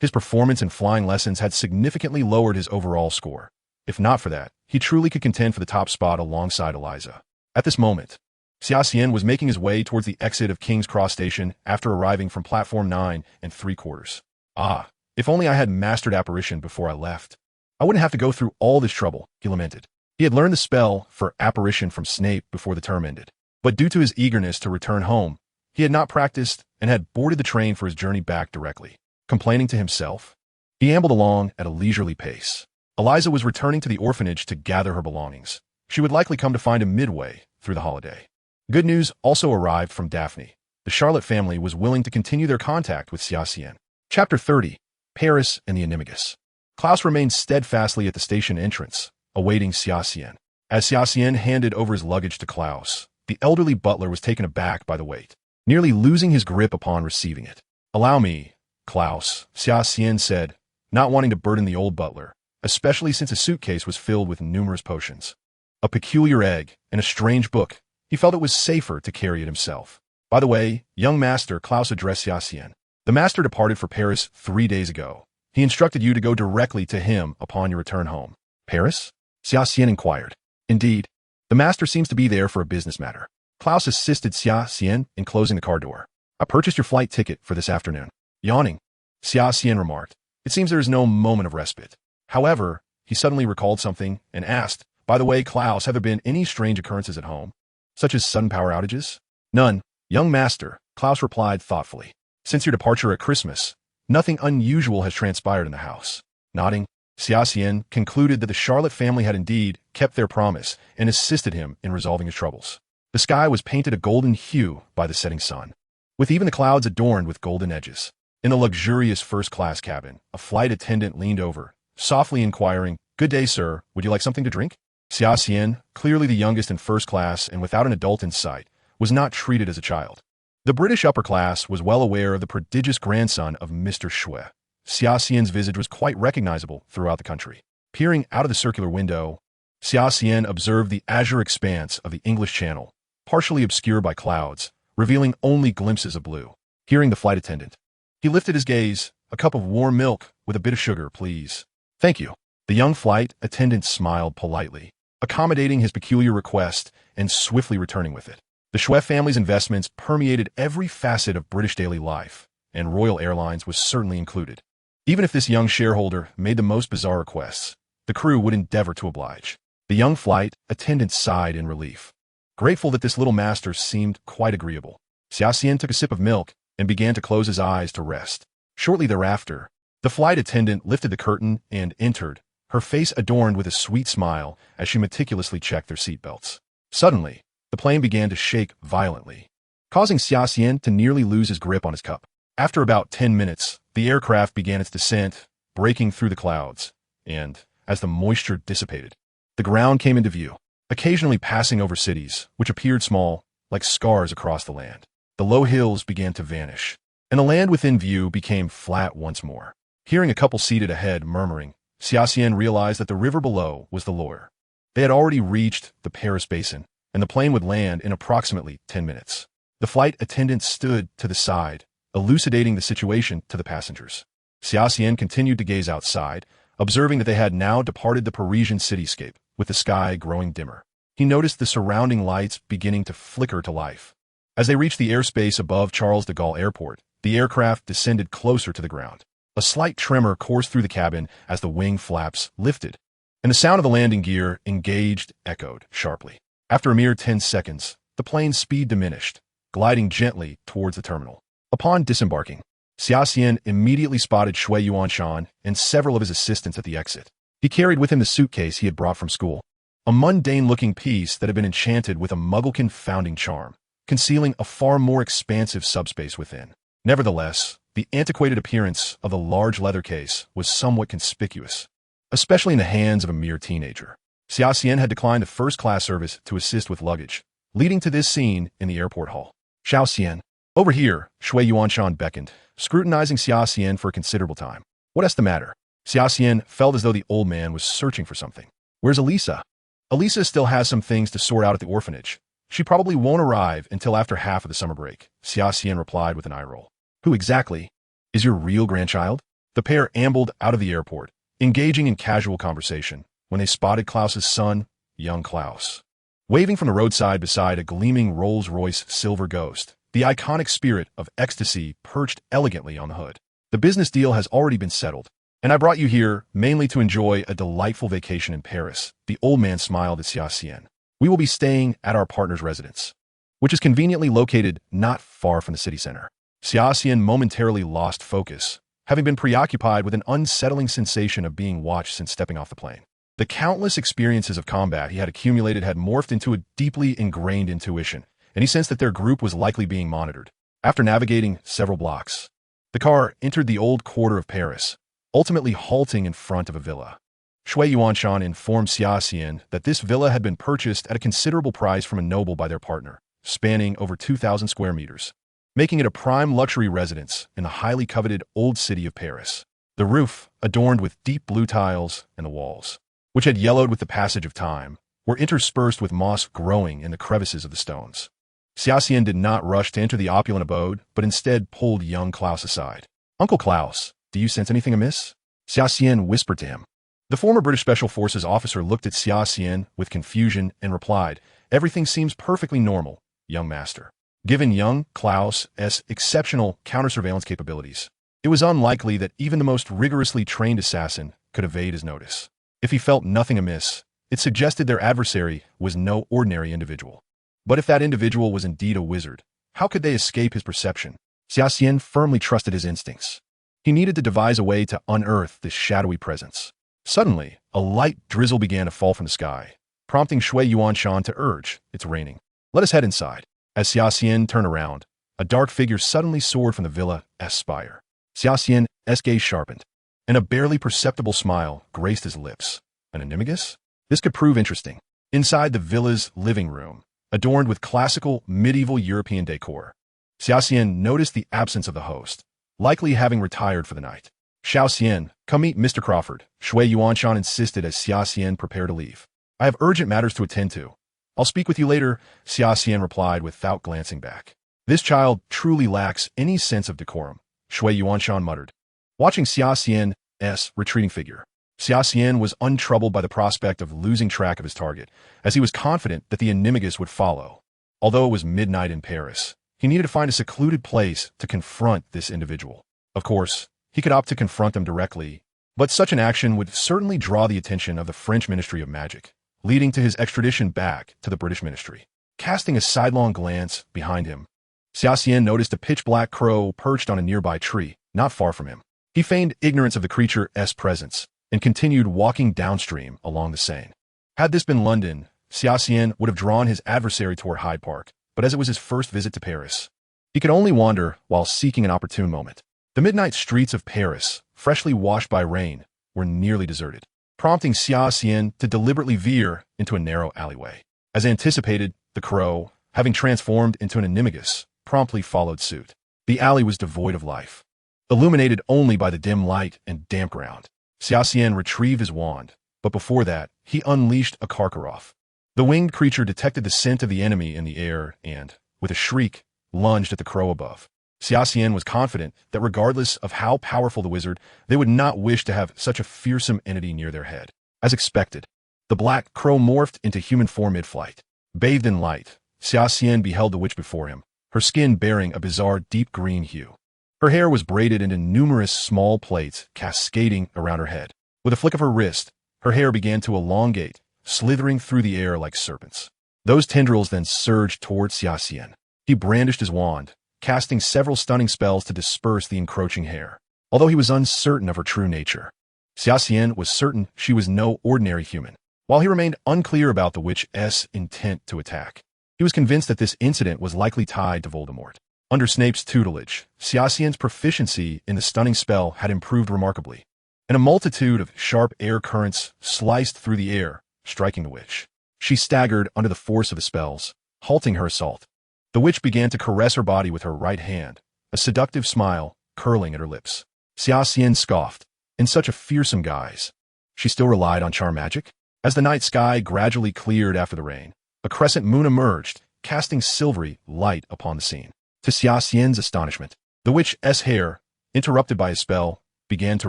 His performance in flying lessons had significantly lowered his overall score. If not for that, he truly could contend for the top spot alongside Eliza. At this moment, Xia Xian was making his way towards the exit of King's Cross Station after arriving from platform 9 3/4. Ah, if only I had mastered apparition before I left. I wouldn't have to go through all this trouble, he lamented. He had learned the spell for apparition from Snape before the term ended, but due to his eagerness to return home, he had not practiced and had boarded the train for his journey back directly. Complaining to himself, he ambled along at a leisurely pace. Eliza was returning to the orphanage to gather her belongings. She would likely come to find him midway through the holiday. Good news also arrived from Daphne. The Charlotte family was willing to continue their contact with Xia Xian. Chapter 30. Paris and the Animagus. Klaus remained steadfastly at the station entrance, awaiting Xia Xian. As Xia Xian handed over his luggage to Klaus, the elderly butler was taken aback by the weight, nearly losing his grip upon receiving it. Allow me, Klaus, Xia Xian said, not wanting to burden the old butler, especially since his suitcase was filled with numerous potions. A peculiar egg and a strange book. He felt it was safer to carry it himself. By the way, young master, Klaus addressed Xia Xian. The master departed for Paris 3 days ago. He instructed you to go directly to him upon your return home. Paris? Xia Xian inquired. Indeed. The master seems to be there for a business matter. Klaus assisted Xia Xian in closing the car door. I purchased your flight ticket for this afternoon. Yawning, Xia Xian remarked. It seems there is no moment of respite. However, he suddenly recalled something and asked, by the way, Klaus, have there been any strange occurrences at home, such as sudden power outages? None, young master, Klaus replied thoughtfully. Since your departure at Christmas, nothing unusual has transpired in the house. Nodding, Xia Xian concluded that the Charlotte family had indeed kept their promise and assisted him in resolving his troubles. The sky was painted a golden hue by the setting sun, with even the clouds adorned with golden edges. In the luxurious first-class cabin, a flight attendant leaned over, softly inquiring, "Good day, sir. Would you like something to drink?" Xia Xian, clearly the youngest in first class and without an adult in sight, was not treated as a child. The British upper class was well aware of the prodigious grandson of Mr. Xue. Xia Xian's visage was quite recognizable throughout the country. Peering out of the circular window, Xia Xian observed the azure expanse of the English Channel, partially obscured by clouds, revealing only glimpses of blue. Hearing the flight attendant, he lifted his gaze. "A cup of warm milk with a bit of sugar, please." "Thank you." The young flight attendant smiled politely, accommodating his peculiar request and swiftly returning with it. The Xue family's investments permeated every facet of British daily life, and Royal Airlines was certainly included. Even if this young shareholder made the most bizarre requests, the crew would endeavor to oblige. The young flight attendant sighed in relief, grateful that this little master seemed quite agreeable. Xia Xian took a sip of milk and began to close his eyes to rest. Shortly thereafter, the flight attendant lifted the curtain and entered, her face adorned with a sweet smile as she meticulously checked their seatbelts. Suddenly, the plane began to shake violently, causing Xia Xian to nearly lose his grip on his cup. After about 10 minutes, the aircraft began its descent, breaking through the clouds, and, as the moisture dissipated, the ground came into view, occasionally passing over cities, which appeared small, like scars across the land. The low hills began to vanish, and the land within view became flat once more. Hearing a couple seated ahead murmuring, Xia Xian realized that the river below was the Loire. They had already reached the Paris basin, and the plane would land in approximately 10 minutes. The flight attendant stood to the side, elucidating the situation to the passengers. Xia Xian continued to gaze outside, observing that they had now departed the Parisian cityscape, with the sky growing dimmer. He noticed the surrounding lights beginning to flicker to life. As they reached the airspace above Charles de Gaulle Airport, the aircraft descended closer to the ground. A slight tremor coursed through the cabin as the wing flaps lifted, and the sound of the landing gear engaged echoed sharply. After a mere 10 seconds, the plane's speed diminished, gliding gently towards the terminal. Upon disembarking, Xia Xian immediately spotted Shui Yuanshan and several of his assistants at the exit. He carried with him the suitcase he had brought from school, a mundane-looking piece that had been enchanted with a muggle-confounding charm, concealing a far more expansive subspace within. Nevertheless, the antiquated appearance of the large leather case was somewhat conspicuous, especially in the hands of a mere teenager. Xia Xian had declined the first-class service to assist with luggage, leading to this scene in the airport hall. Xia Xian. Over here, Shui Yuanshan beckoned, scrutinizing Xia Xian for a considerable time. What's the matter? Xia Xian felt as though the old man was searching for something. Where's Elisa? Elisa still has some things to sort out at the orphanage. She probably won't arrive until after half of the summer break, Xia Xian replied with an eye roll. Who exactly is your real grandchild? The pair ambled out of the airport, engaging in casual conversation, when they spotted Klaus's son, young Klaus. Waving from the roadside beside a gleaming Rolls-Royce silver ghost, the iconic spirit of ecstasy perched elegantly on the hood. The business deal has already been settled, and I brought you here mainly to enjoy a delightful vacation in Paris. The old man smiled at Xia Xian. We will be staying at our partner's residence, which is conveniently located not far from the city center. Xia Xian momentarily lost focus, having been preoccupied with an unsettling sensation of being watched since stepping off the plane. The countless experiences of combat he had accumulated had morphed into a deeply ingrained intuition, and he sensed that their group was likely being monitored. After navigating several blocks, the car entered the old quarter of Paris, ultimately halting in front of a villa. Shui Yuanshan informed Xia Xian that this villa had been purchased at a considerable price from a noble by their partner, spanning over 2,000 square meters, making it a prime luxury residence in the highly coveted old city of Paris. The roof, adorned with deep blue tiles, and the walls, which had yellowed with the passage of time, were interspersed with moss growing in the crevices of the stones. Xia Xian did not rush to enter the opulent abode, but instead pulled young Klaus aside. Uncle Klaus, do you sense anything amiss? Xia Xian whispered to him. The former British Special Forces officer looked at Xia Xian with confusion and replied, Everything seems perfectly normal, young master. Given young Klaus's exceptional counter-surveillance capabilities, it was unlikely that even the most rigorously trained assassin could evade his notice. If he felt nothing amiss, it suggested their adversary was no ordinary individual. But if that individual was indeed a wizard, how could they escape his perception? Xia Xian firmly trusted his instincts. He needed to devise a way to unearth this shadowy presence. Suddenly, a light drizzle began to fall from the sky, prompting Shui Yuanshan to urge, It's raining. Let us head inside. As Xia Xian turned around, a dark figure suddenly soared from the villa's spire. Xia Xian's gaze sharpened, and a barely perceptible smile graced his lips. An animagus? This could prove interesting. Inside the villa's living room, adorned with classical medieval European decor, Xia Xian noticed the absence of the host, likely having retired for the night. Xia Xian, come meet Mr. Crawford, Shui Yuanshan insisted as Xia Xian prepared to leave. I have urgent matters to attend to. I'll speak with you later, Xia Xian replied without glancing back. This child truly lacks any sense of decorum, Shui Yuanshan muttered. Watching Xia Xian's retreating figure, Xia Xian was untroubled by the prospect of losing track of his target, as he was confident that the animagus would follow. Although it was midnight in Paris, he needed to find a secluded place to confront this individual. Of course, he could opt to confront him directly, but such an action would certainly draw the attention of the French Ministry of Magic, leading to his extradition back to the British Ministry. Casting a sidelong glance behind him, Xia Xian noticed a pitch-black crow perched on a nearby tree, not far from him. He feigned ignorance of the creature's presence and continued walking downstream along the Seine. Had this been London, Xia Xian would have drawn his adversary toward Hyde Park, but as it was his first visit to Paris, he could only wander while seeking an opportune moment. The midnight streets of Paris, freshly washed by rain, were nearly deserted, prompting Xia Xian to deliberately veer into a narrow alleyway. As anticipated, the crow, having transformed into an animagus, promptly followed suit. The alley was devoid of life, illuminated only by the dim light and damp ground. Xia Xian retrieved his wand, but before that, he unleashed a Karkaroff. The winged creature detected the scent of the enemy in the air and, with a shriek, lunged at the crow above. Xia Xian was confident that regardless of how powerful the wizard, they would not wish to have such a fearsome entity near their head. As expected, the black crow morphed into human form mid-flight. Bathed in light, Xia Xian beheld the witch before him, her skin bearing a bizarre deep green hue. Her hair was braided into numerous small plaits cascading around her head. With a flick of her wrist, her hair began to elongate, slithering through the air like serpents. Those tendrils then surged towards Xia Xian. He brandished his wand, casting several stunning spells to disperse the encroaching hair. Although he was uncertain of her true nature, Xia Xian was certain she was no ordinary human. While he remained unclear about the witch's intent to attack, he was convinced that this incident was likely tied to Voldemort. Under Snape's tutelage, Xia Xian's proficiency in the stunning spell had improved remarkably, and a multitude of sharp air currents sliced through the air, striking the witch. She staggered under the force of the spells, halting her assault. The witch began to caress her body with her right hand, a seductive smile curling at her lips. Xia Xian scoffed. In such a fearsome guise. She still relied on charm magic? As the night sky gradually cleared after the rain, a crescent moon emerged, casting silvery light upon the scene. To Xia Xian's astonishment, the witch's hair, interrupted by his spell, began to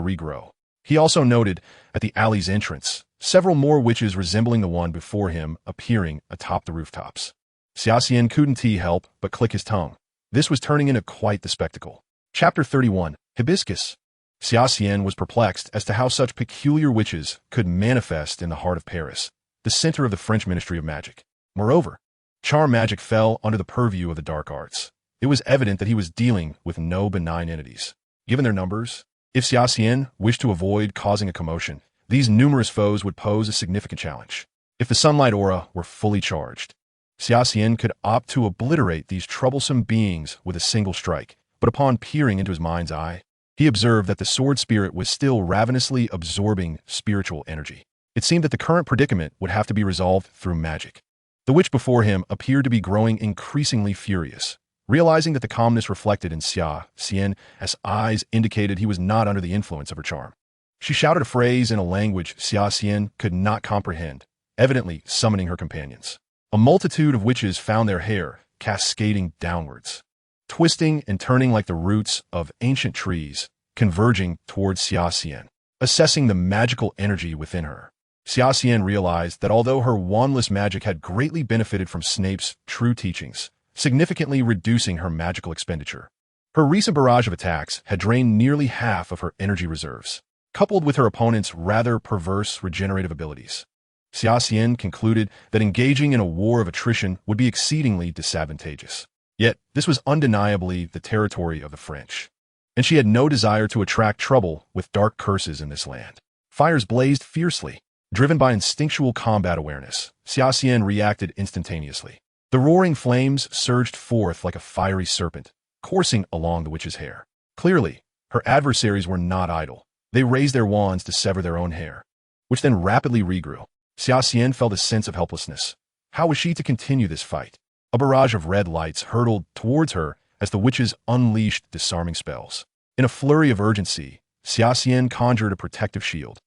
regrow. He also noted, at the alley's entrance, several more witches resembling the one before him appearing atop the rooftops. Xia Xian couldn't help but click his tongue. This was turning into quite the spectacle. Chapter 31, Hibiscus. Xia Xian was perplexed as to how such peculiar witches could manifest in the heart of Paris, the center of the French Ministry of Magic. Moreover, charm magic fell under the purview of the dark arts. It was evident that he was dealing with no benign entities. Given their numbers, if Xia Xian wished to avoid causing a commotion, these numerous foes would pose a significant challenge. If the sunlight aura were fully charged, Xia Xian could opt to obliterate these troublesome beings with a single strike, but upon peering into his mind's eye, he observed that the sword spirit was still ravenously absorbing spiritual energy. It seemed that the current predicament would have to be resolved through magic. The witch before him appeared to be growing increasingly furious. Realizing that the calmness reflected in Xia Xian's eyes indicated he was not under the influence of her charm, she shouted a phrase in a language Xia Xian could not comprehend, evidently summoning her companions. A multitude of witches found their hair cascading downwards, twisting and turning like the roots of ancient trees, converging towards Xia Xian. Assessing the magical energy within her, Xia Xian realized that although her wandless magic had greatly benefited from Snape's true teachings, significantly reducing her magical expenditure, her recent barrage of attacks had drained nearly half of her energy reserves, coupled with her opponent's rather perverse regenerative abilities. Xia Xian concluded that engaging in a war of attrition would be exceedingly disadvantageous. Yet, this was undeniably the territory of the French, and she had no desire to attract trouble with dark curses in this land. Fires blazed fiercely. Driven by instinctual combat awareness, Xia Xian reacted instantaneously. The roaring flames surged forth like a fiery serpent, coursing along the witch's hair. Clearly, her adversaries were not idle. They raised their wands to sever their own hair, which then rapidly regrew. Xia Xian felt a sense of helplessness. How was she to continue this fight? A barrage of red lights hurtled towards her as the witches unleashed disarming spells. In a flurry of urgency, Xia Xian conjured a protective shield,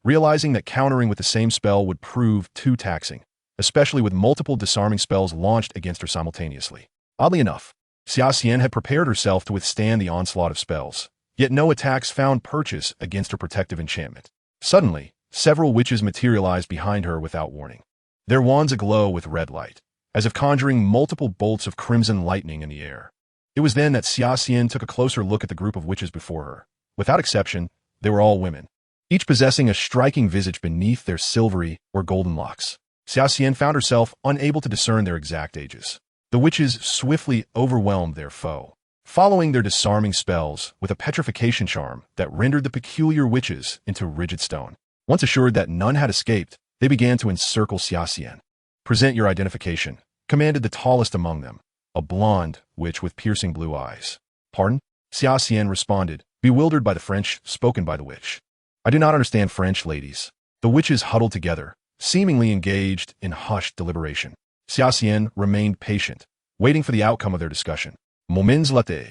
realizing that countering with the same spell would prove too taxing, especially with multiple disarming spells launched against her simultaneously. Oddly enough, Xia Xian had prepared herself to withstand the onslaught of spells, yet no attacks found purchase against her protective enchantment. Suddenly, several witches materialized behind her without warning, their wands aglow with red light, as if conjuring multiple bolts of crimson lightning in the air. It was then that Xia Xian took a closer look at the group of witches before her. Without exception, they were all women, each possessing a striking visage beneath their silvery or golden locks. Xia Xian found herself unable to discern their exact ages. The witches swiftly overwhelmed their foe, following their disarming spells with a petrification charm that rendered the peculiar witches into rigid stone. Once assured that none had escaped, they began to encircle Xia Xian. "Present your identification," commanded the tallest among them, a blonde witch with piercing blue eyes. "Pardon?" Xia Xian responded, bewildered by the French spoken by the witch. "I do not understand French, ladies." The witches huddled together, seemingly engaged in hushed deliberation. Xia Xian remained patient, waiting for the outcome of their discussion. Moments later,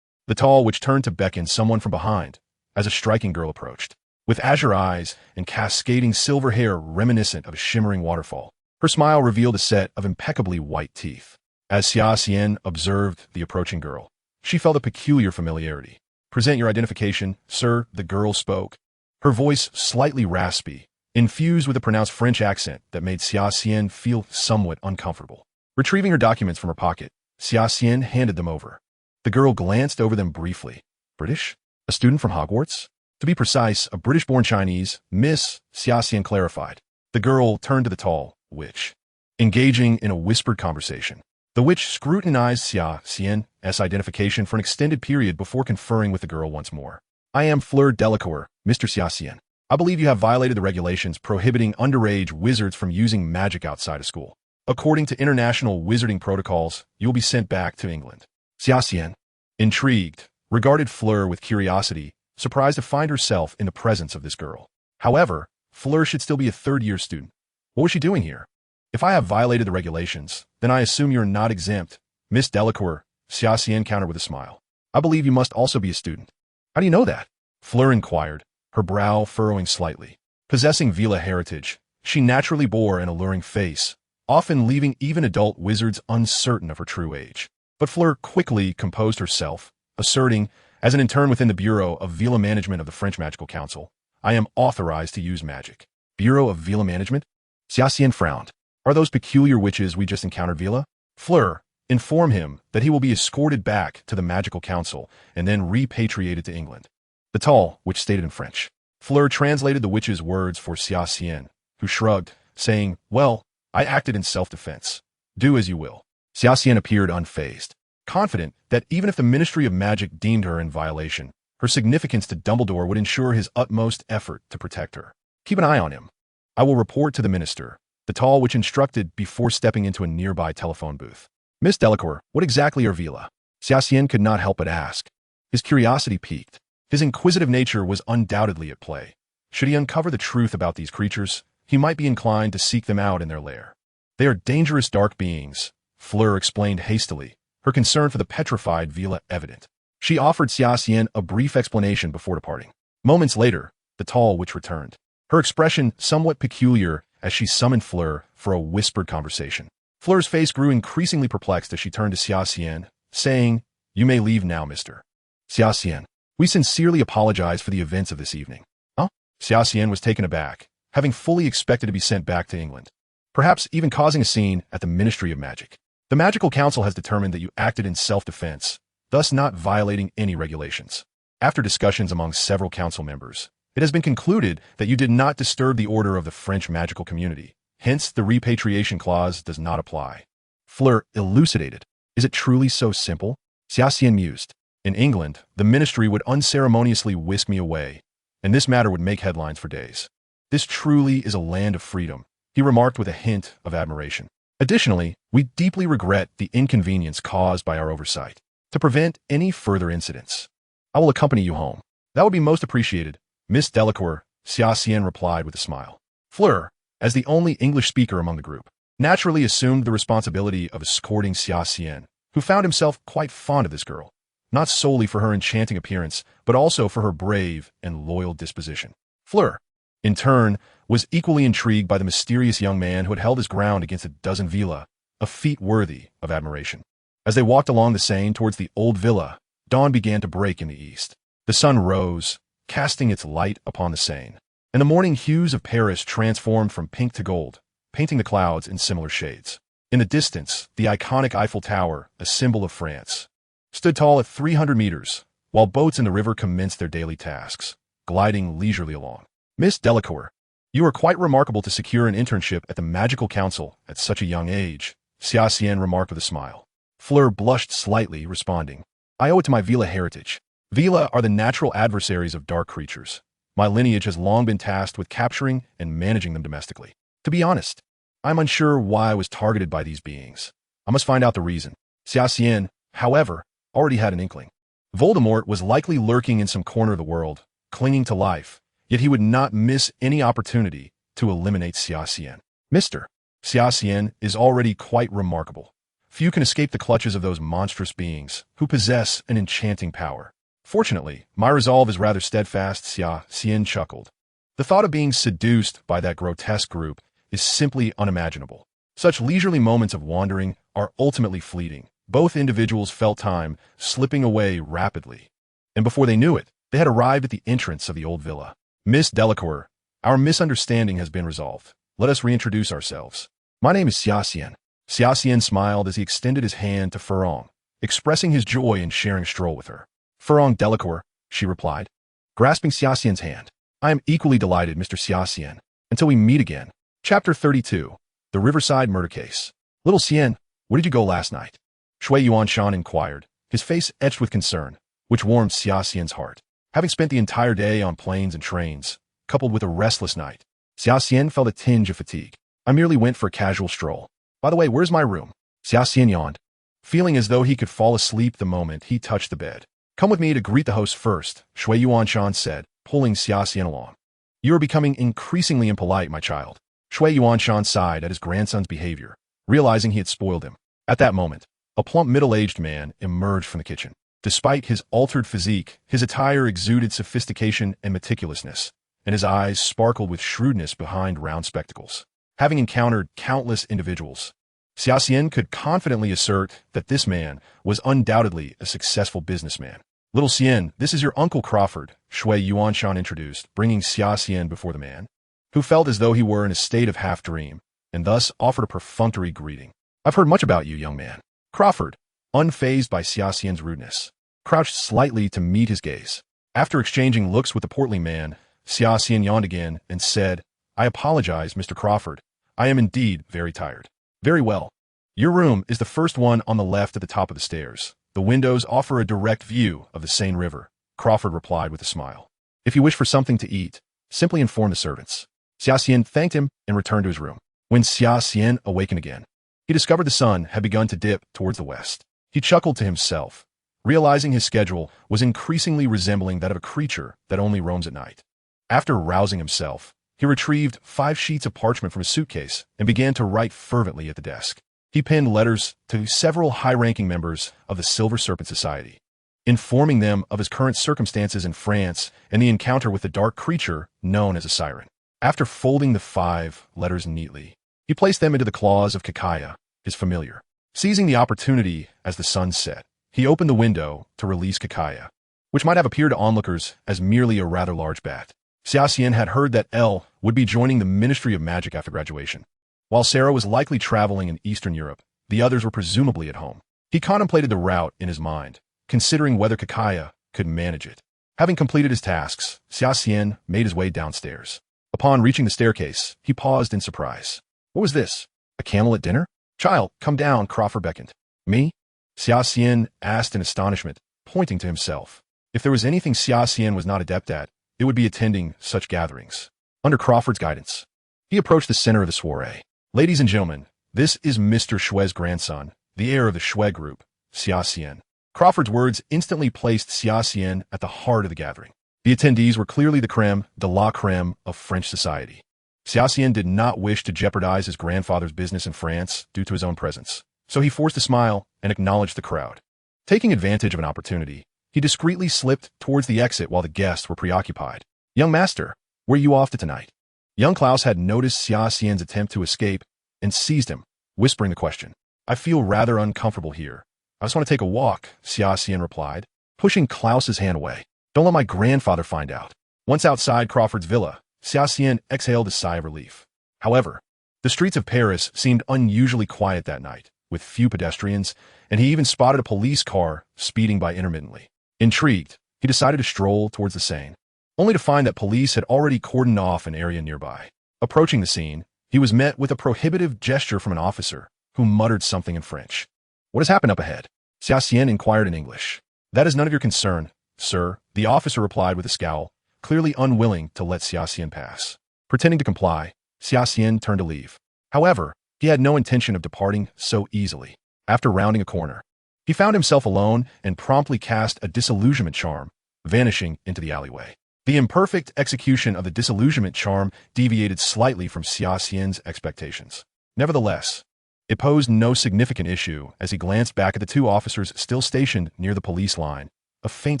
the tall witch turned to beckon someone from behind as a striking girl approached. With azure eyes and cascading silver hair reminiscent of a shimmering waterfall, her smile revealed a set of impeccably white teeth. As Xia Xian observed the approaching girl, she felt a peculiar familiarity. "Present your identification, sir," the girl spoke, her voice slightly raspy, infused with a pronounced French accent that made Xia Xian feel somewhat uncomfortable. Retrieving her documents from her pocket, Xia Xian handed them over. The girl glanced over them briefly. "British? A student from Hogwarts?" "To be precise, a British-born Chinese, Miss," Xia Xian clarified. The girl turned to the tall witch, engaging in a whispered conversation. The witch scrutinized Xia Xian's identification for an extended period before conferring with the girl once more. "I am Fleur Delacour, Mr. Xia Xian. I believe you have violated the regulations prohibiting underage wizards from using magic outside of school. According to international wizarding protocols, you will be sent back to England." Xia Xian, intrigued, regarded Fleur with curiosity, surprised to find herself in the presence of this girl. However, Fleur should still be a third-year student. What was she doing here? If I have violated the regulations, then I assume you're not exempt. Miss Delacour, Xia Xian countered with a smile. I believe you must also be a student. How do you know that? Fleur inquired, her brow furrowing slightly. Possessing Vila heritage, she naturally bore an alluring face, often leaving even adult wizards uncertain of her true age. But Fleur quickly composed herself, asserting, as an intern within the Bureau of Vila Management of the French Magical Council, I am authorized to use magic. Bureau of Vila Management? Xia Xian frowned. Are those peculiar witches we just encountered Vila? Fleur, inform him that he will be escorted back to the Magical Council and then repatriated to England. The tall witch stated in French. Fleur translated the witch's words for Xia Xian, who shrugged, saying, Well, I acted in self-defense. Do as you will. Xia Xian appeared unfazed, confident that even if the Ministry of Magic deemed her in violation, her significance to Dumbledore would ensure his utmost effort to protect her. Keep an eye on him. I will report to the minister, the tall witch instructed before stepping into a nearby telephone booth. Miss Delacour, what exactly are Vila? Xia Xian could not help but ask. His curiosity piqued. His inquisitive nature was undoubtedly at play. Should he uncover the truth about these creatures, he might be inclined to seek them out in their lair. They are dangerous dark beings, Fleur explained hastily, her concern for the petrified Vila evident. She offered Xia Xian a brief explanation before departing. Moments later, the tall witch returned, her expression somewhat peculiar as she summoned Fleur for a whispered conversation. Fleur's face grew increasingly perplexed as she turned to Xia Xian, saying, You may leave now, mister. Xia Xian, we sincerely apologize for the events of this evening. Huh? Xia Xian was taken aback, having fully expected to be sent back to England, perhaps even causing a scene at the Ministry of Magic. The Magical Council has determined that you acted in self-defense, thus not violating any regulations. After discussions among several council members, it has been concluded that you did not disturb the order of the French magical community. Hence, the repatriation clause does not apply. Fleur elucidated. Is it truly so simple? Xia Xian mused. In England, the ministry would unceremoniously whisk me away, and this matter would make headlines for days. This truly is a land of freedom, he remarked with a hint of admiration. Additionally, we deeply regret the inconvenience caused by our oversight. To prevent any further incidents, I will accompany you home. That would be most appreciated, Miss Delacour, Xia Xian replied with a smile. Fleur, as the only English speaker among the group, naturally assumed the responsibility of escorting Xia Xian, who found himself quite fond of this girl, not solely for her enchanting appearance, but also for her brave and loyal disposition. Fleur, in turn, was equally intrigued by the mysterious young man who had held his ground against a dozen Vila, a feat worthy of admiration. As they walked along the Seine towards the old villa, dawn began to break in the east. The sun rose, casting its light upon the Seine, and the morning hues of Paris transformed from pink to gold, painting the clouds in similar shades. In the distance, the iconic Eiffel Tower, a symbol of France, stood tall at 300 meters, while boats in the river commenced their daily tasks, gliding leisurely along. Miss Delacour, you are quite remarkable to secure an internship at the Magical Council at such a young age, Xia Xian remarked with a smile. Fleur blushed slightly, responding, I owe it to my Vila heritage. Vila are the natural adversaries of dark creatures. My lineage has long been tasked with capturing and managing them domestically. To be honest, I'm unsure why I was targeted by these beings. I must find out the reason. Xia Xian, however, already had an inkling. Voldemort was likely lurking in some corner of the world, clinging to life, yet he would not miss any opportunity to eliminate Xia Xian. Mr. Xia Xian is already quite remarkable. Few can escape the clutches of those monstrous beings who possess an enchanting power. Fortunately, my resolve is rather steadfast, Xia Xian chuckled. The thought of being seduced by that grotesque group is simply unimaginable. Such leisurely moments of wandering are ultimately fleeting. Both individuals felt time slipping away rapidly, and before they knew it, they had arrived at the entrance of the old villa. Miss Delacour, our misunderstanding has been resolved. Let us reintroduce ourselves. My name is Xia Xian. Xia Xian smiled as he extended his hand to Furong, expressing his joy in sharing a stroll with her. Furong Delacour, she replied, grasping Xia Xian's hand. I am equally delighted, Mr. Xia Xian. Until we meet again. Chapter 32, The Riverside Murder Case. Little Xian, where did you go last night? Shui Yuanshan inquired, his face etched with concern, which warmed Xia Xian's heart. Having spent the entire day on planes and trains, coupled with a restless night, Xia Xian felt a tinge of fatigue. I merely went for a casual stroll. By the way, where's my room? Xia Xian yawned, feeling as though he could fall asleep the moment he touched the bed. Come with me to greet the host first, Shui Yuanshan said, pulling Xia Xian along. You are becoming increasingly impolite, my child. Shui Yuanshan sighed at his grandson's behavior, realizing he had spoiled him. At that moment, a plump middle-aged man emerged from the kitchen. Despite his altered physique, his attire exuded sophistication and meticulousness, and his eyes sparkled with shrewdness behind round spectacles. Having encountered countless individuals, Xia Xian could confidently assert that this man was undoubtedly a successful businessman. "Little Xian, this is your Uncle Crawford," Shui Yuanshan introduced, bringing Xia Xian before the man, who felt as though he were in a state of half-dream, and thus offered a perfunctory greeting. "I've heard much about you, young man." Crawford, unfazed by Xia Xian's rudeness, crouched slightly to meet his gaze. After exchanging looks with the portly man, Xia Xian yawned again and said, "I apologize, Mr. Crawford. I am indeed very tired." "Very well. Your room is the first one on the left at the top of the stairs. The windows offer a direct view of the Seine River," Crawford replied with a smile. "If you wish for something to eat, simply inform the servants." Xia Xian thanked him and returned to his room. When Xia Xian awakened again, he discovered the sun had begun to dip towards the west. He chuckled to himself, realizing his schedule was increasingly resembling that of a creature that only roams at night. After rousing himself, he retrieved 5 sheets of parchment from his suitcase and began to write fervently at the desk. He penned letters to several high-ranking members of the Silver Serpent Society, informing them of his current circumstances in France and the encounter with the dark creature known as a siren. After folding the 5 letters neatly, he placed them into the claws of Kakaya, his familiar. Seizing the opportunity as the sun set, he opened the window to release Kakaya, which might have appeared to onlookers as merely a rather large bat. Xia Xian had heard that Elle would be joining the Ministry of Magic after graduation. While Sarah was likely traveling in Eastern Europe, the others were presumably at home. He contemplated the route in his mind, considering whether Kakaya could manage it. Having completed his tasks, Xia Xian made his way downstairs. Upon reaching the staircase, he paused in surprise. What was this? A camel at dinner? "Child, come down," Crawford beckoned. "Me?" Xia Xian asked in astonishment, pointing to himself. If there was anything Xia Xian was not adept at, it would be attending such gatherings. Under Crawford's guidance, he approached the center of the soiree. "Ladies and gentlemen, this is Mr. Shue's grandson, the heir of the Shue group, Xia Xian." Crawford's words instantly placed Xia Xian at the heart of the gathering. The attendees were clearly the creme de la creme of French society. Xia Xian did not wish to jeopardize his grandfather's business in France due to his own presence, so he forced a smile and acknowledged the crowd. Taking advantage of an opportunity, he discreetly slipped towards the exit while the guests were preoccupied. "Young master, where are you off to tonight?" Young Klaus had noticed Xia Xian's attempt to escape and seized him, whispering the question. "I feel rather uncomfortable here. I just want to take a walk," Xia Xian replied, pushing Klaus's hand away. "Don't let my grandfather find out." Once outside Crawford's villa, Xia Xian exhaled a sigh of relief. However, the streets of Paris seemed unusually quiet that night, with few pedestrians, and he even spotted a police car speeding by intermittently. Intrigued, he decided to stroll towards the Seine, only to find that police had already cordoned off an area nearby. Approaching the scene, he was met with a prohibitive gesture from an officer, who muttered something in French. "What has happened up ahead?" Xia Xian inquired in English. "That is none of your concern, sir," the officer replied with a scowl, clearly unwilling to let Xia Xian pass. Pretending to comply, Xia Xian turned to leave. However, he had no intention of departing so easily. After rounding a corner, he found himself alone and promptly cast a disillusionment charm, vanishing into the alleyway. The imperfect execution of the disillusionment charm deviated slightly from Xia Xian's expectations. Nevertheless, it posed no significant issue as he glanced back at the 2 officers still stationed near the police line, a faint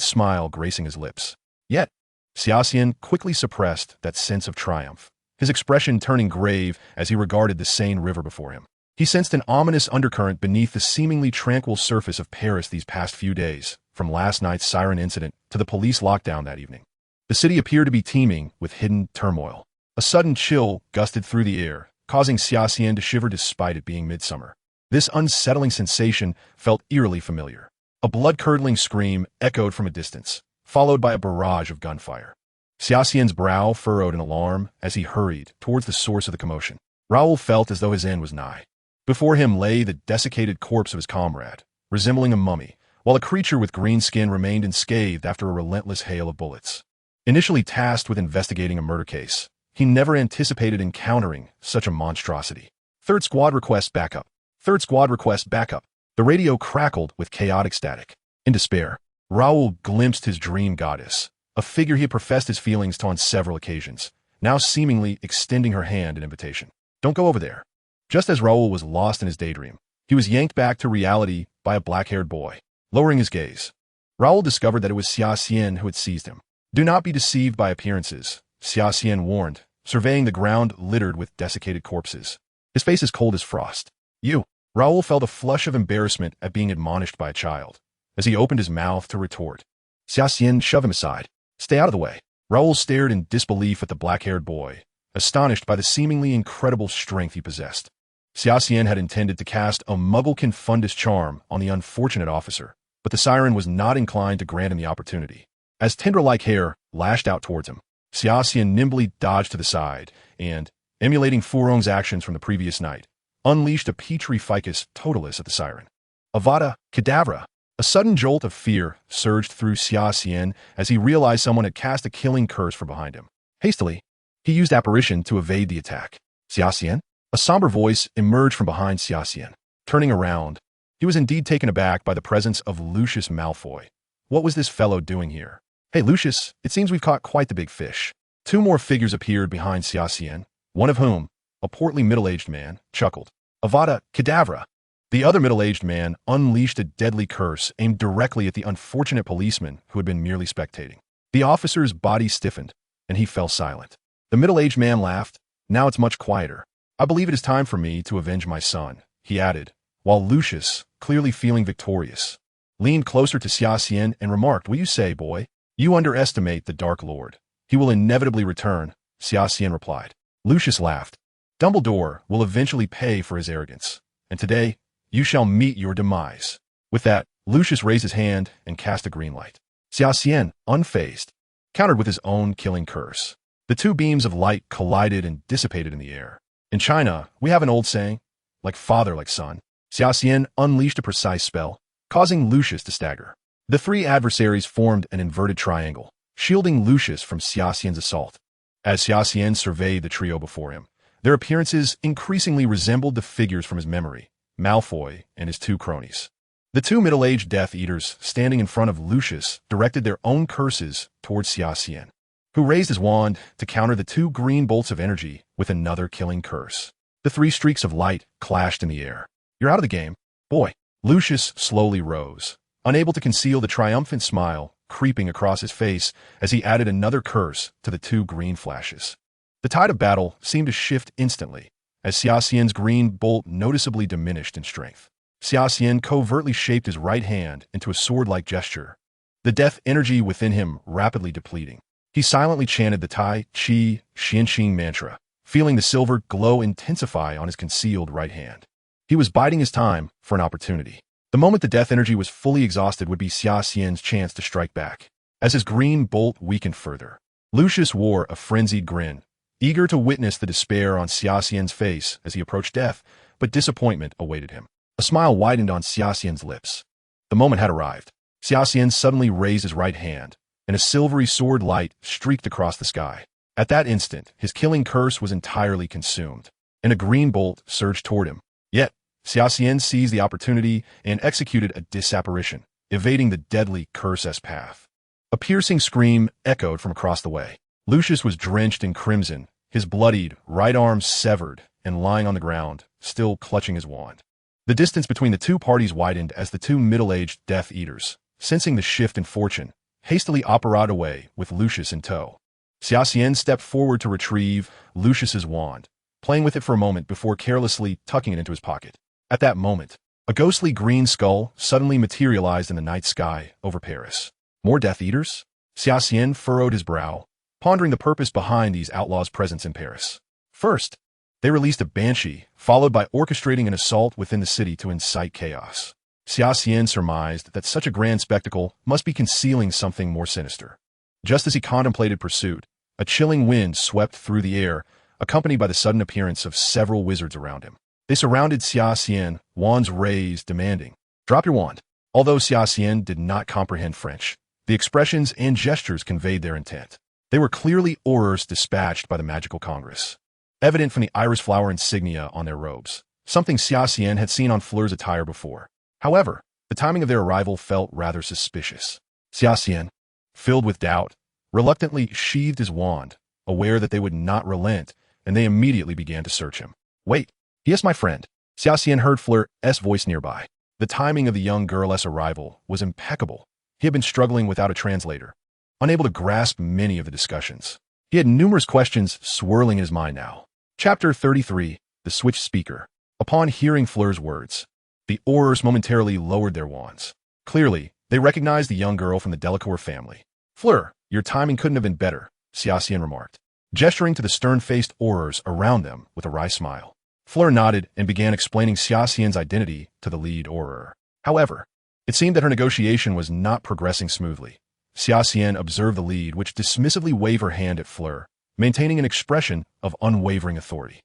smile gracing his lips. Yet, Xia Xian quickly suppressed that sense of triumph, his expression turning grave as he regarded the Seine River before him. He sensed an ominous undercurrent beneath the seemingly tranquil surface of Paris these past few days, from last night's siren incident to the police lockdown that evening. The city appeared to be teeming with hidden turmoil. A sudden chill gusted through the air, causing Xia Xian to shiver despite it being midsummer. This unsettling sensation felt eerily familiar. A blood-curdling scream echoed from a distance, followed by a barrage of gunfire. Xia Xian's brow furrowed in alarm as he hurried towards the source of the commotion. Raoul felt as though his end was nigh. Before him lay the desiccated corpse of his comrade, resembling a mummy, while a creature with green skin remained unscathed after a relentless hail of bullets. Initially tasked with investigating a murder case, he never anticipated encountering such a monstrosity. "Third squad requests backup. Third squad requests backup." The radio crackled with chaotic static. In despair, Raoul glimpsed his dream goddess, a figure he had professed his feelings to on several occasions, now seemingly extending her hand in invitation. Don't go over there. Just as Raoul was lost in his daydream, he was yanked back to reality by a black-haired boy. Lowering his gaze, Raoul discovered that it was Xia Xian who had seized him. Do not be deceived by appearances, Xia Xian warned, surveying the ground littered with desiccated corpses. His face is cold as frost. You. Raoul felt a flush of embarrassment at being admonished by a child. As he opened his mouth to retort, Xia Xian shoved him aside. Stay out of the way. Raoul stared in disbelief at the black-haired boy, astonished by the seemingly incredible strength he possessed. Xia Xian had intended to cast a Muggle-kin fundus charm on the unfortunate officer, but the siren was not inclined to grant him the opportunity. As tendril-like hair lashed out towards him, Xia Xian nimbly dodged to the side and, emulating Furong's actions from the previous night, unleashed a Petri ficus totalis at the siren. Avada Kedavra! A sudden jolt of fear surged through Xia Xian as he realized someone had cast a killing curse from behind him. Hastily, he used apparition to evade the attack. Xia Xian? A somber voice emerged from behind Xia Xian. Turning around, he was indeed taken aback by the presence of Lucius Malfoy. What was this fellow doing here? Hey Lucius, it seems we've caught quite the big fish. Two more figures appeared behind Xia Xian, one of whom, a portly middle-aged man, chuckled. Avada Kedavra! The other middle-aged man unleashed a deadly curse aimed directly at the unfortunate policeman who had been merely spectating. The officer's body stiffened, and he fell silent. The middle-aged man laughed. Now it's much quieter. I believe it is time for me to avenge my son, he added, while Lucius, clearly feeling victorious, leaned closer to Xia Xian and remarked, What you say, boy? You underestimate the Dark Lord. He will inevitably return, Xia Xian replied. Lucius laughed. Dumbledore will eventually pay for his arrogance, and today, you shall meet your demise. With that, Lucius raised his hand and cast a green light. Xia Xian, unfazed, countered with his own killing curse. The two beams of light collided and dissipated in the air. In China, we have an old saying, like father, like son. Xia Xian unleashed a precise spell, causing Lucius to stagger. The three adversaries formed an inverted triangle, shielding Lucius from Xia Xian's assault. As Xia Xian surveyed the trio before him, their appearances increasingly resembled the figures from his memory, Malfoy and his two cronies. The two middle-aged Death Eaters standing in front of Lucius directed their own curses towards Xia Xian, who raised his wand to counter the two green bolts of energy with another killing curse. The three streaks of light clashed in the air. You're out of the game, boy. Lucius slowly rose, unable to conceal the triumphant smile creeping across his face as he added another curse to the two green flashes. The tide of battle seemed to shift instantly, as Xia Xian's green bolt noticeably diminished in strength. Xia Xian covertly shaped his right hand into a sword-like gesture, the death energy within him rapidly depleting. He silently chanted the Tai Chi Xianxing mantra, feeling the silver glow intensify on his concealed right hand. He was biding his time for an opportunity. The moment the death energy was fully exhausted would be Xia Xian's chance to strike back. As his green bolt weakened further, Lucius wore a frenzied grin, eager to witness the despair on Xia Xian's face as he approached death, but disappointment awaited him. A smile widened on Xia Xian's lips. The moment had arrived. Xia Xian suddenly raised his right hand, and a silvery sword light streaked across the sky. At that instant, his killing curse was entirely consumed, and a green bolt surged toward him. Yet, Xia Xian seized the opportunity and executed a disapparition, evading the deadly curse's path. A piercing scream echoed from across the way. Lucius was drenched in crimson, his bloodied right arm severed and lying on the ground, still clutching his wand. The distance between the two parties widened as the two middle-aged Death Eaters, sensing the shift in fortune, hastily operated away with Lucius in tow. Xia Xian stepped forward to retrieve Lucius's wand, playing with it for a moment before carelessly tucking it into his pocket. At that moment, a ghostly green skull suddenly materialized in the night sky over Paris. More Death Eaters? Xia Xian furrowed his brow, pondering the purpose behind these outlaws' presence in Paris. First, they released a banshee, followed by orchestrating an assault within the city to incite chaos. Xia Xian surmised that such a grand spectacle must be concealing something more sinister. Just as he contemplated pursuit, a chilling wind swept through the air, accompanied by the sudden appearance of several wizards around him. They surrounded Xia Xian, wands raised, demanding, "Drop your wand." Although Xia Xian did not comprehend French, the expressions and gestures conveyed their intent. They were clearly orders dispatched by the Magical Congress, evident from the iris flower insignia on their robes, something Xia Xian had seen on Fleur's attire before. However, the timing of their arrival felt rather suspicious. Xia Xian, filled with doubt, reluctantly sheathed his wand, aware that they would not relent, and they immediately began to search him. Wait, yes, my friend. Xia Xian heard Fleur's voice nearby. The timing of the young girl's arrival was impeccable. He had been struggling without a translator, unable to grasp many of the discussions. He had numerous questions swirling in his mind now. Chapter 33, The Switch Speaker. Upon hearing Fleur's words, the Aurors momentarily lowered their wands. Clearly, they recognized the young girl from the Delacour family. Fleur, your timing couldn't have been better, Xia Xian remarked, gesturing to the stern-faced Aurors around them with a wry smile. Fleur nodded and began explaining Xia Xian's identity to the lead Auror. However, it seemed that her negotiation was not progressing smoothly. Xia Xian observed the lead, which dismissively waved her hand at Fleur, maintaining an expression of unwavering authority.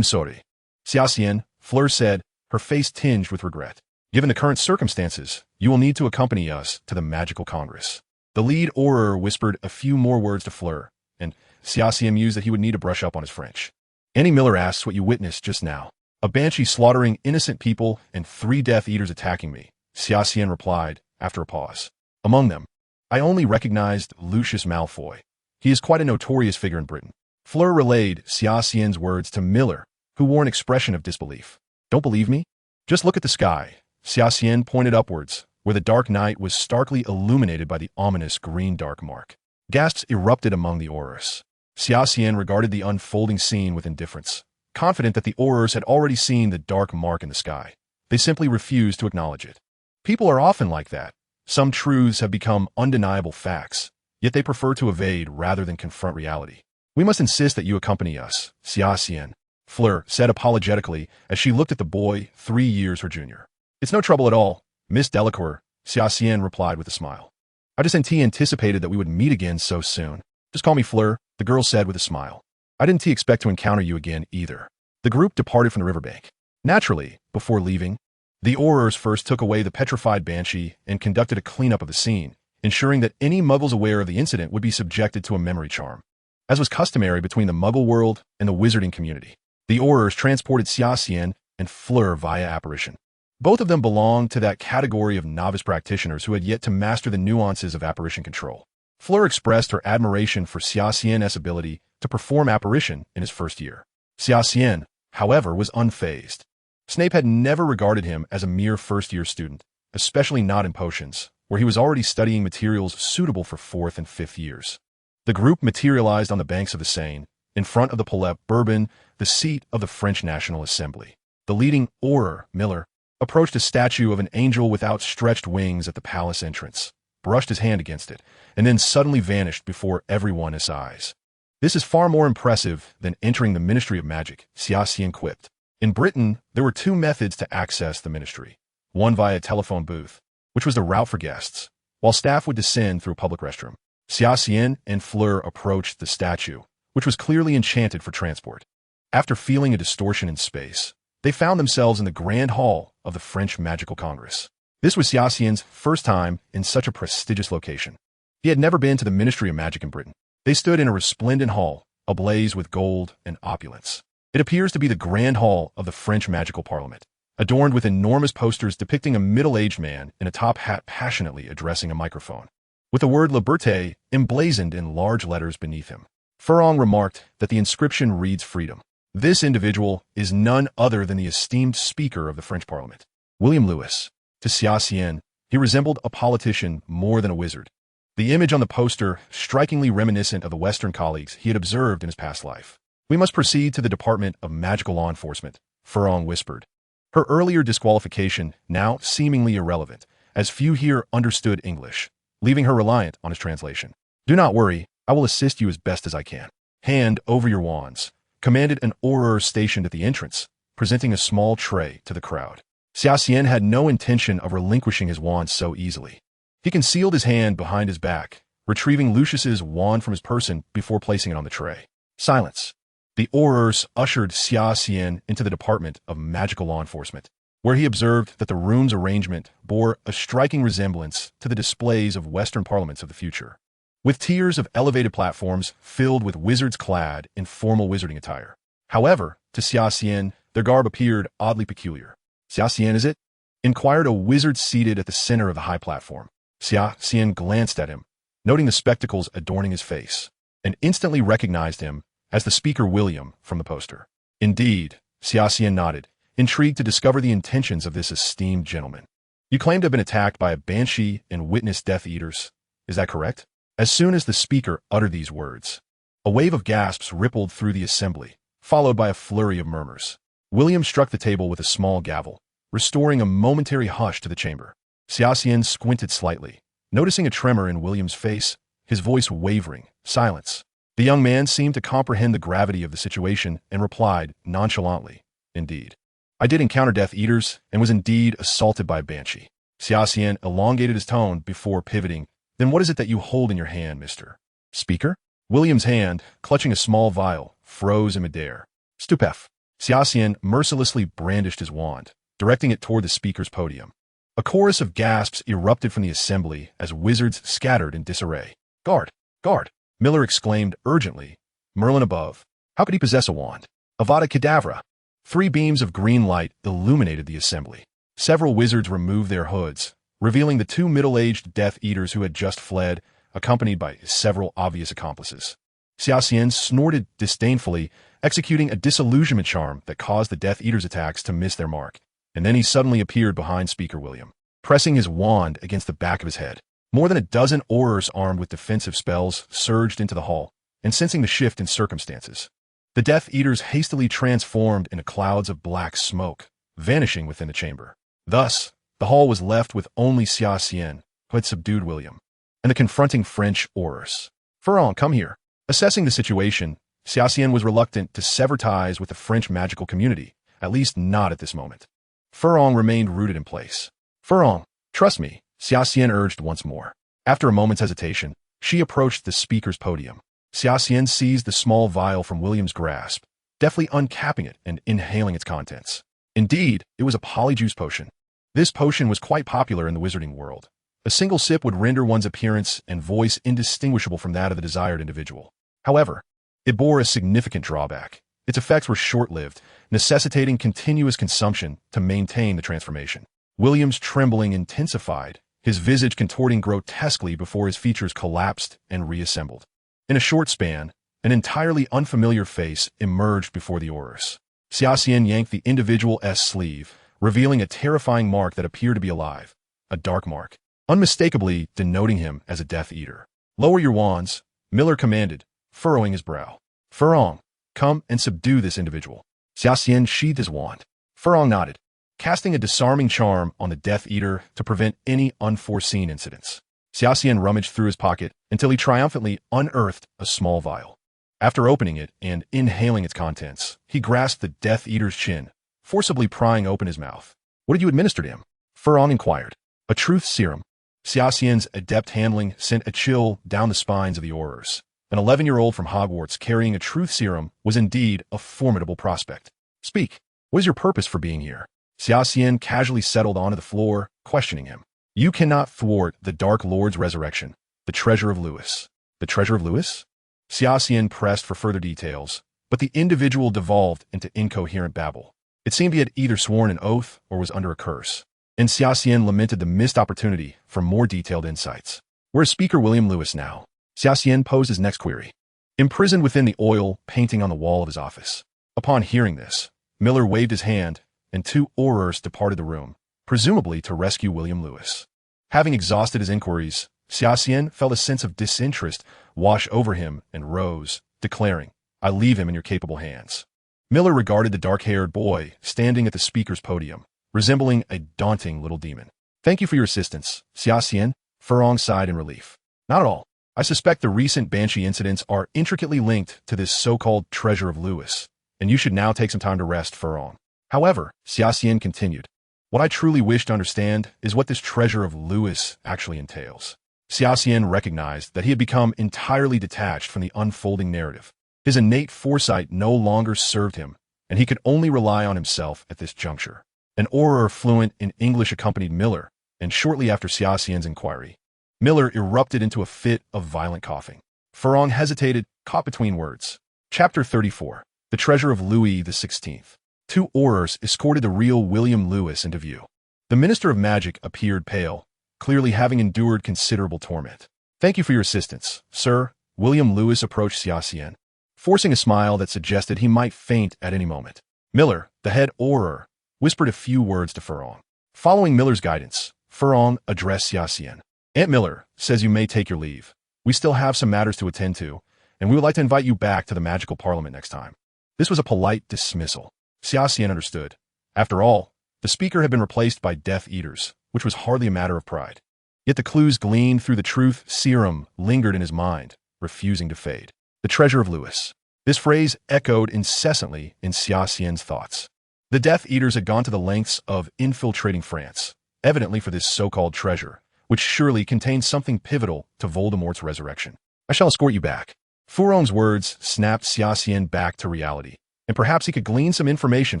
Sorry. Xia Xian, Fleur said, her face tinged with regret. Given the current circumstances, you will need to accompany us to the Magical Congress. The lead Auror whispered a few more words to Fleur, and Xia Xian mused that he would need to brush up on his French. Annie Miller asks what you witnessed just now. A banshee slaughtering innocent people and 3 Death Eaters attacking me, Xia Xian replied after a pause. Among them, I only recognized Lucius Malfoy. He is quite a notorious figure in Britain. Fleur relayed Xia Xian's words to Miller, who wore an expression of disbelief. Don't believe me? Just look at the sky. Xia Xian pointed upwards, where the dark night was starkly illuminated by the ominous green dark mark. Gasps erupted among the Aurors. Xia Xian regarded the unfolding scene with indifference, confident that the Aurors had already seen the dark mark in the sky. They simply refused to acknowledge it. People are often like that. Some truths have become undeniable facts, yet they prefer to evade rather than confront reality. We must insist that you accompany us, Xia Xian, Fleur said apologetically as she looked at the boy 3 years her junior. It's no trouble at all, Miss Delacour, Xia Xian replied with a smile. I just anticipated that we would meet again so soon. Just call me Fleur, the girl said with a smile. I didn't expect to encounter you again either. The group departed from the riverbank. Naturally, before leaving, the Aurors first took away the petrified banshee and conducted a cleanup of the scene, ensuring that any muggles aware of the incident would be subjected to a memory charm. As was customary between the muggle world and the wizarding community, the Aurors transported Xia Xian and Fleur via apparition. Both of them belonged to that category of novice practitioners who had yet to master the nuances of apparition control. Fleur expressed her admiration for Xia Xian's ability to perform apparition in his first year. Xia Xian, however, was unfazed. Snape had never regarded him as a mere first-year student, especially not in potions, where he was already studying materials suitable for 4th and 5th years. The group materialized on the banks of the Seine, in front of the Palais Bourbon, the seat of the French National Assembly. The leading Auror, Miller, approached a statue of an angel with outstretched wings at the palace entrance, brushed his hand against it, and then suddenly vanished before everyone's eyes. This is far more impressive than entering the Ministry of Magic, Xia Xian quipped. In Britain, there were 2 methods to access the ministry. One via telephone booth, which was the route for guests, while staff would descend through a public restroom. Xia Xian and Fleur approached the statue, which was clearly enchanted for transport. After feeling a distortion in space, they found themselves in the Grand Hall of the French Magical Congress. This was Xia Xian's first time in such a prestigious location. He had never been to the Ministry of Magic in Britain. They stood in a resplendent hall, ablaze with gold and opulence. It appears to be the Grand Hall of the French Magical Parliament, adorned with enormous posters depicting a middle-aged man in a top hat passionately addressing a microphone, with the word Liberté emblazoned in large letters beneath him. Furlong remarked that the inscription reads freedom. This individual is none other than the esteemed Speaker of the French Parliament, William Lewis. To Xia Xian, he resembled a politician more than a wizard. The image on the poster strikingly reminiscent of the Western colleagues he had observed in his past life. We must proceed to the Department of Magical Law Enforcement, Furlong whispered. Her earlier disqualification now seemingly irrelevant, as few here understood English, leaving her reliant on his translation. Do not worry, I will assist you as best as I can. Hand over your wands, commanded an Auror stationed at the entrance, presenting a small tray to the crowd. Xia Xian had no intention of relinquishing his wand so easily. He concealed his hand behind his back, retrieving Lucius's wand from his person before placing it on the tray. Silence. The Aurors ushered Xia Xian into the Department of Magical Law Enforcement, where he observed that the room's arrangement bore a striking resemblance to the displays of Western parliaments of the future, with tiers of elevated platforms filled with wizards clad in formal wizarding attire. However, to Xia Xian, their garb appeared oddly peculiar. Xia Xian, is it? Inquired a wizard seated at the center of the high platform. Xia Xian glanced at him, noting the spectacles adorning his face, and instantly recognized him as the Speaker William from the poster. Indeed, Xia Xian nodded, intrigued to discover the intentions of this esteemed gentleman. You claim to have been attacked by a banshee and witnessed Death Eaters. Is that correct? As soon as the speaker uttered these words, a wave of gasps rippled through the assembly, followed by a flurry of murmurs. William struck the table with a small gavel, restoring a momentary hush to the chamber. Xia Xian squinted slightly, noticing a tremor in William's face, his voice wavering. Silence. The young man seemed to comprehend the gravity of the situation and replied nonchalantly, "Indeed. I did encounter Death Eaters and was indeed assaulted by a banshee." Xia Xian elongated his tone before pivoting. "Then what is it that you hold in your hand, Mr. Speaker?" William's hand, clutching a small vial, froze in midair. Stupef. Xia Xian mercilessly brandished his wand, directing it toward the speaker's podium. A chorus of gasps erupted from the assembly as wizards scattered in disarray. "Guard! Guard!" Miller exclaimed urgently. "Merlin above. How could he possess a wand? Avada Kedavra!" 3 beams of green light illuminated the assembly. Several wizards removed their hoods, revealing the 2 middle-aged Death Eaters who had just fled, accompanied by several obvious accomplices. Xia Xian snorted disdainfully, executing a disillusionment charm that caused the Death Eaters' attacks to miss their mark. And then he suddenly appeared behind Speaker William, pressing his wand against the back of his head. More than a dozen aurors armed with defensive spells surged into the hall, and sensing the shift in circumstances, the Death Eaters hastily transformed into clouds of black smoke, vanishing within the chamber. Thus, the hall was left with only Xia Xian, who had subdued William, and the confronting French aurors. "Ferrand, come here." Assessing the situation, Xia Xian was reluctant to sever ties with the French magical community, at least not at this moment. Ferrand remained rooted in place. "Ferrand, trust me," Xia Xian urged once more. After a moment's hesitation, she approached the speaker's podium. Xia Xian seized the small vial from William's grasp, deftly uncapping it and inhaling its contents. Indeed, it was a polyjuice potion. This potion was quite popular in the wizarding world. A single sip would render one's appearance and voice indistinguishable from that of the desired individual. However, it bore a significant drawback. Its effects were short-lived, necessitating continuous consumption to maintain the transformation. William's trembling intensified, his visage contorting grotesquely before his features collapsed and reassembled. In a short span, an entirely unfamiliar face emerged before the aurors. Xia Xian yanked the individual's sleeve, revealing a terrifying mark that appeared to be alive, a dark mark, unmistakably denoting him as a Death Eater. "Lower your wands," Miller commanded, furrowing his brow. "Ferrand, come and subdue this individual." Xia Xian sheathed his wand. Ferrand nodded, casting a disarming charm on the Death Eater to prevent any unforeseen incidents. Xia Xian rummaged through his pocket until he triumphantly unearthed a small vial. After opening it and inhaling its contents, he grasped the Death Eater's chin, forcibly prying open his mouth. "What did you administer to him?" Ferrand inquired. "A truth serum." Xia Xian's adept handling sent a chill down the spines of the aurors. An 11-year-old from Hogwarts carrying a truth serum was indeed a formidable prospect. "Speak. What is your purpose for being here?" Xia Xian casually settled onto the floor, questioning him. "You cannot thwart the Dark Lord's resurrection, the treasure of Lewis." "The treasure of Lewis?" Xia Xian pressed for further details, but the individual devolved into incoherent babble. It seemed he had either sworn an oath or was under a curse, and Xia Xian lamented the missed opportunity for more detailed insights. "Where is Speaker William Lewis now?" Xia Xian posed his next query. "Imprisoned within the oil painting on the wall of his office." Upon hearing this, Miller waved his hand, and 2 aurors departed the room, presumably to rescue William Lewis. Having exhausted his inquiries, Xia Xian felt a sense of disinterest wash over him and rose, declaring, "I leave him in your capable hands." Miller regarded the dark-haired boy standing at the speaker's podium, resembling a daunting little demon. "Thank you for your assistance, Xia Xian," Ferrand sighed in relief. "Not at all. I suspect the recent Banshee incidents are intricately linked to this so-called treasure of Lewis, and you should now take some time to rest, Ferrand." "However," Xia Xian continued, "what I truly wish to understand is what this treasure of Lewis actually entails." Xia Xian recognized that he had become entirely detached from the unfolding narrative. His innate foresight no longer served him, and he could only rely on himself at this juncture. An auror fluent in English accompanied Miller, and shortly after Xia Xian's inquiry, Miller erupted into a fit of violent coughing. Ferrand hesitated, caught between words. Chapter 34. The Treasure of Louis XVI. 2 aurors escorted the real William Lewis into view. The Minister of Magic appeared pale, clearly having endured considerable torment. "Thank you for your assistance, sir." William Lewis approached Xia Xian, forcing a smile that suggested he might faint at any moment. Miller, the head orer, whispered a few words to Furong. Following Miller's guidance, Furong addressed Xia Xian. Aunt Miller says you may take your leave. We still have some matters to attend to, and we would like to invite you back to the magical parliament next time. This was a polite dismissal. Xia Xian understood. After all, the speaker had been replaced by Death Eaters, which was hardly a matter of pride. Yet the clues gleaned through the truth serum lingered in his mind, refusing to fade. The treasure of Lewis. This phrase echoed incessantly in Xia Xian's thoughts. The Death Eaters had gone to the lengths of infiltrating France, evidently for this so-called treasure, which surely contained something pivotal to Voldemort's resurrection. I shall escort you back. Furong's words snapped Xia Xian back to reality, and perhaps he could glean some information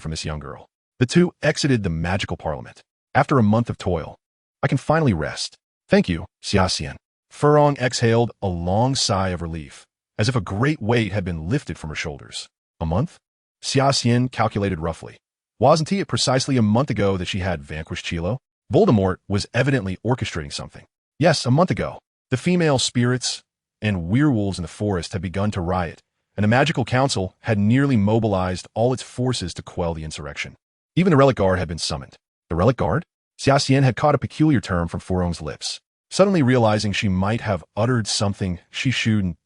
from this young girl. The two exited the magical parliament. After a month of toil, I can finally rest. Thank you, Xia Xian. Furong exhaled a long sigh of relief, as if a great weight had been lifted from her shoulders. A month? Xia Xian calculated roughly. Wasn't it precisely a month ago that she had vanquished Chilo? Voldemort was evidently orchestrating something. Yes, a month ago. The female spirits and werewolves in the forest had begun to riot, and the magical council had nearly mobilized all its forces to quell the insurrection. Even the Relic Guard had been summoned. The Relic Guard? Xia Xian had caught a peculiar term from Furong's lips, suddenly realizing she might have uttered something she shouldn't.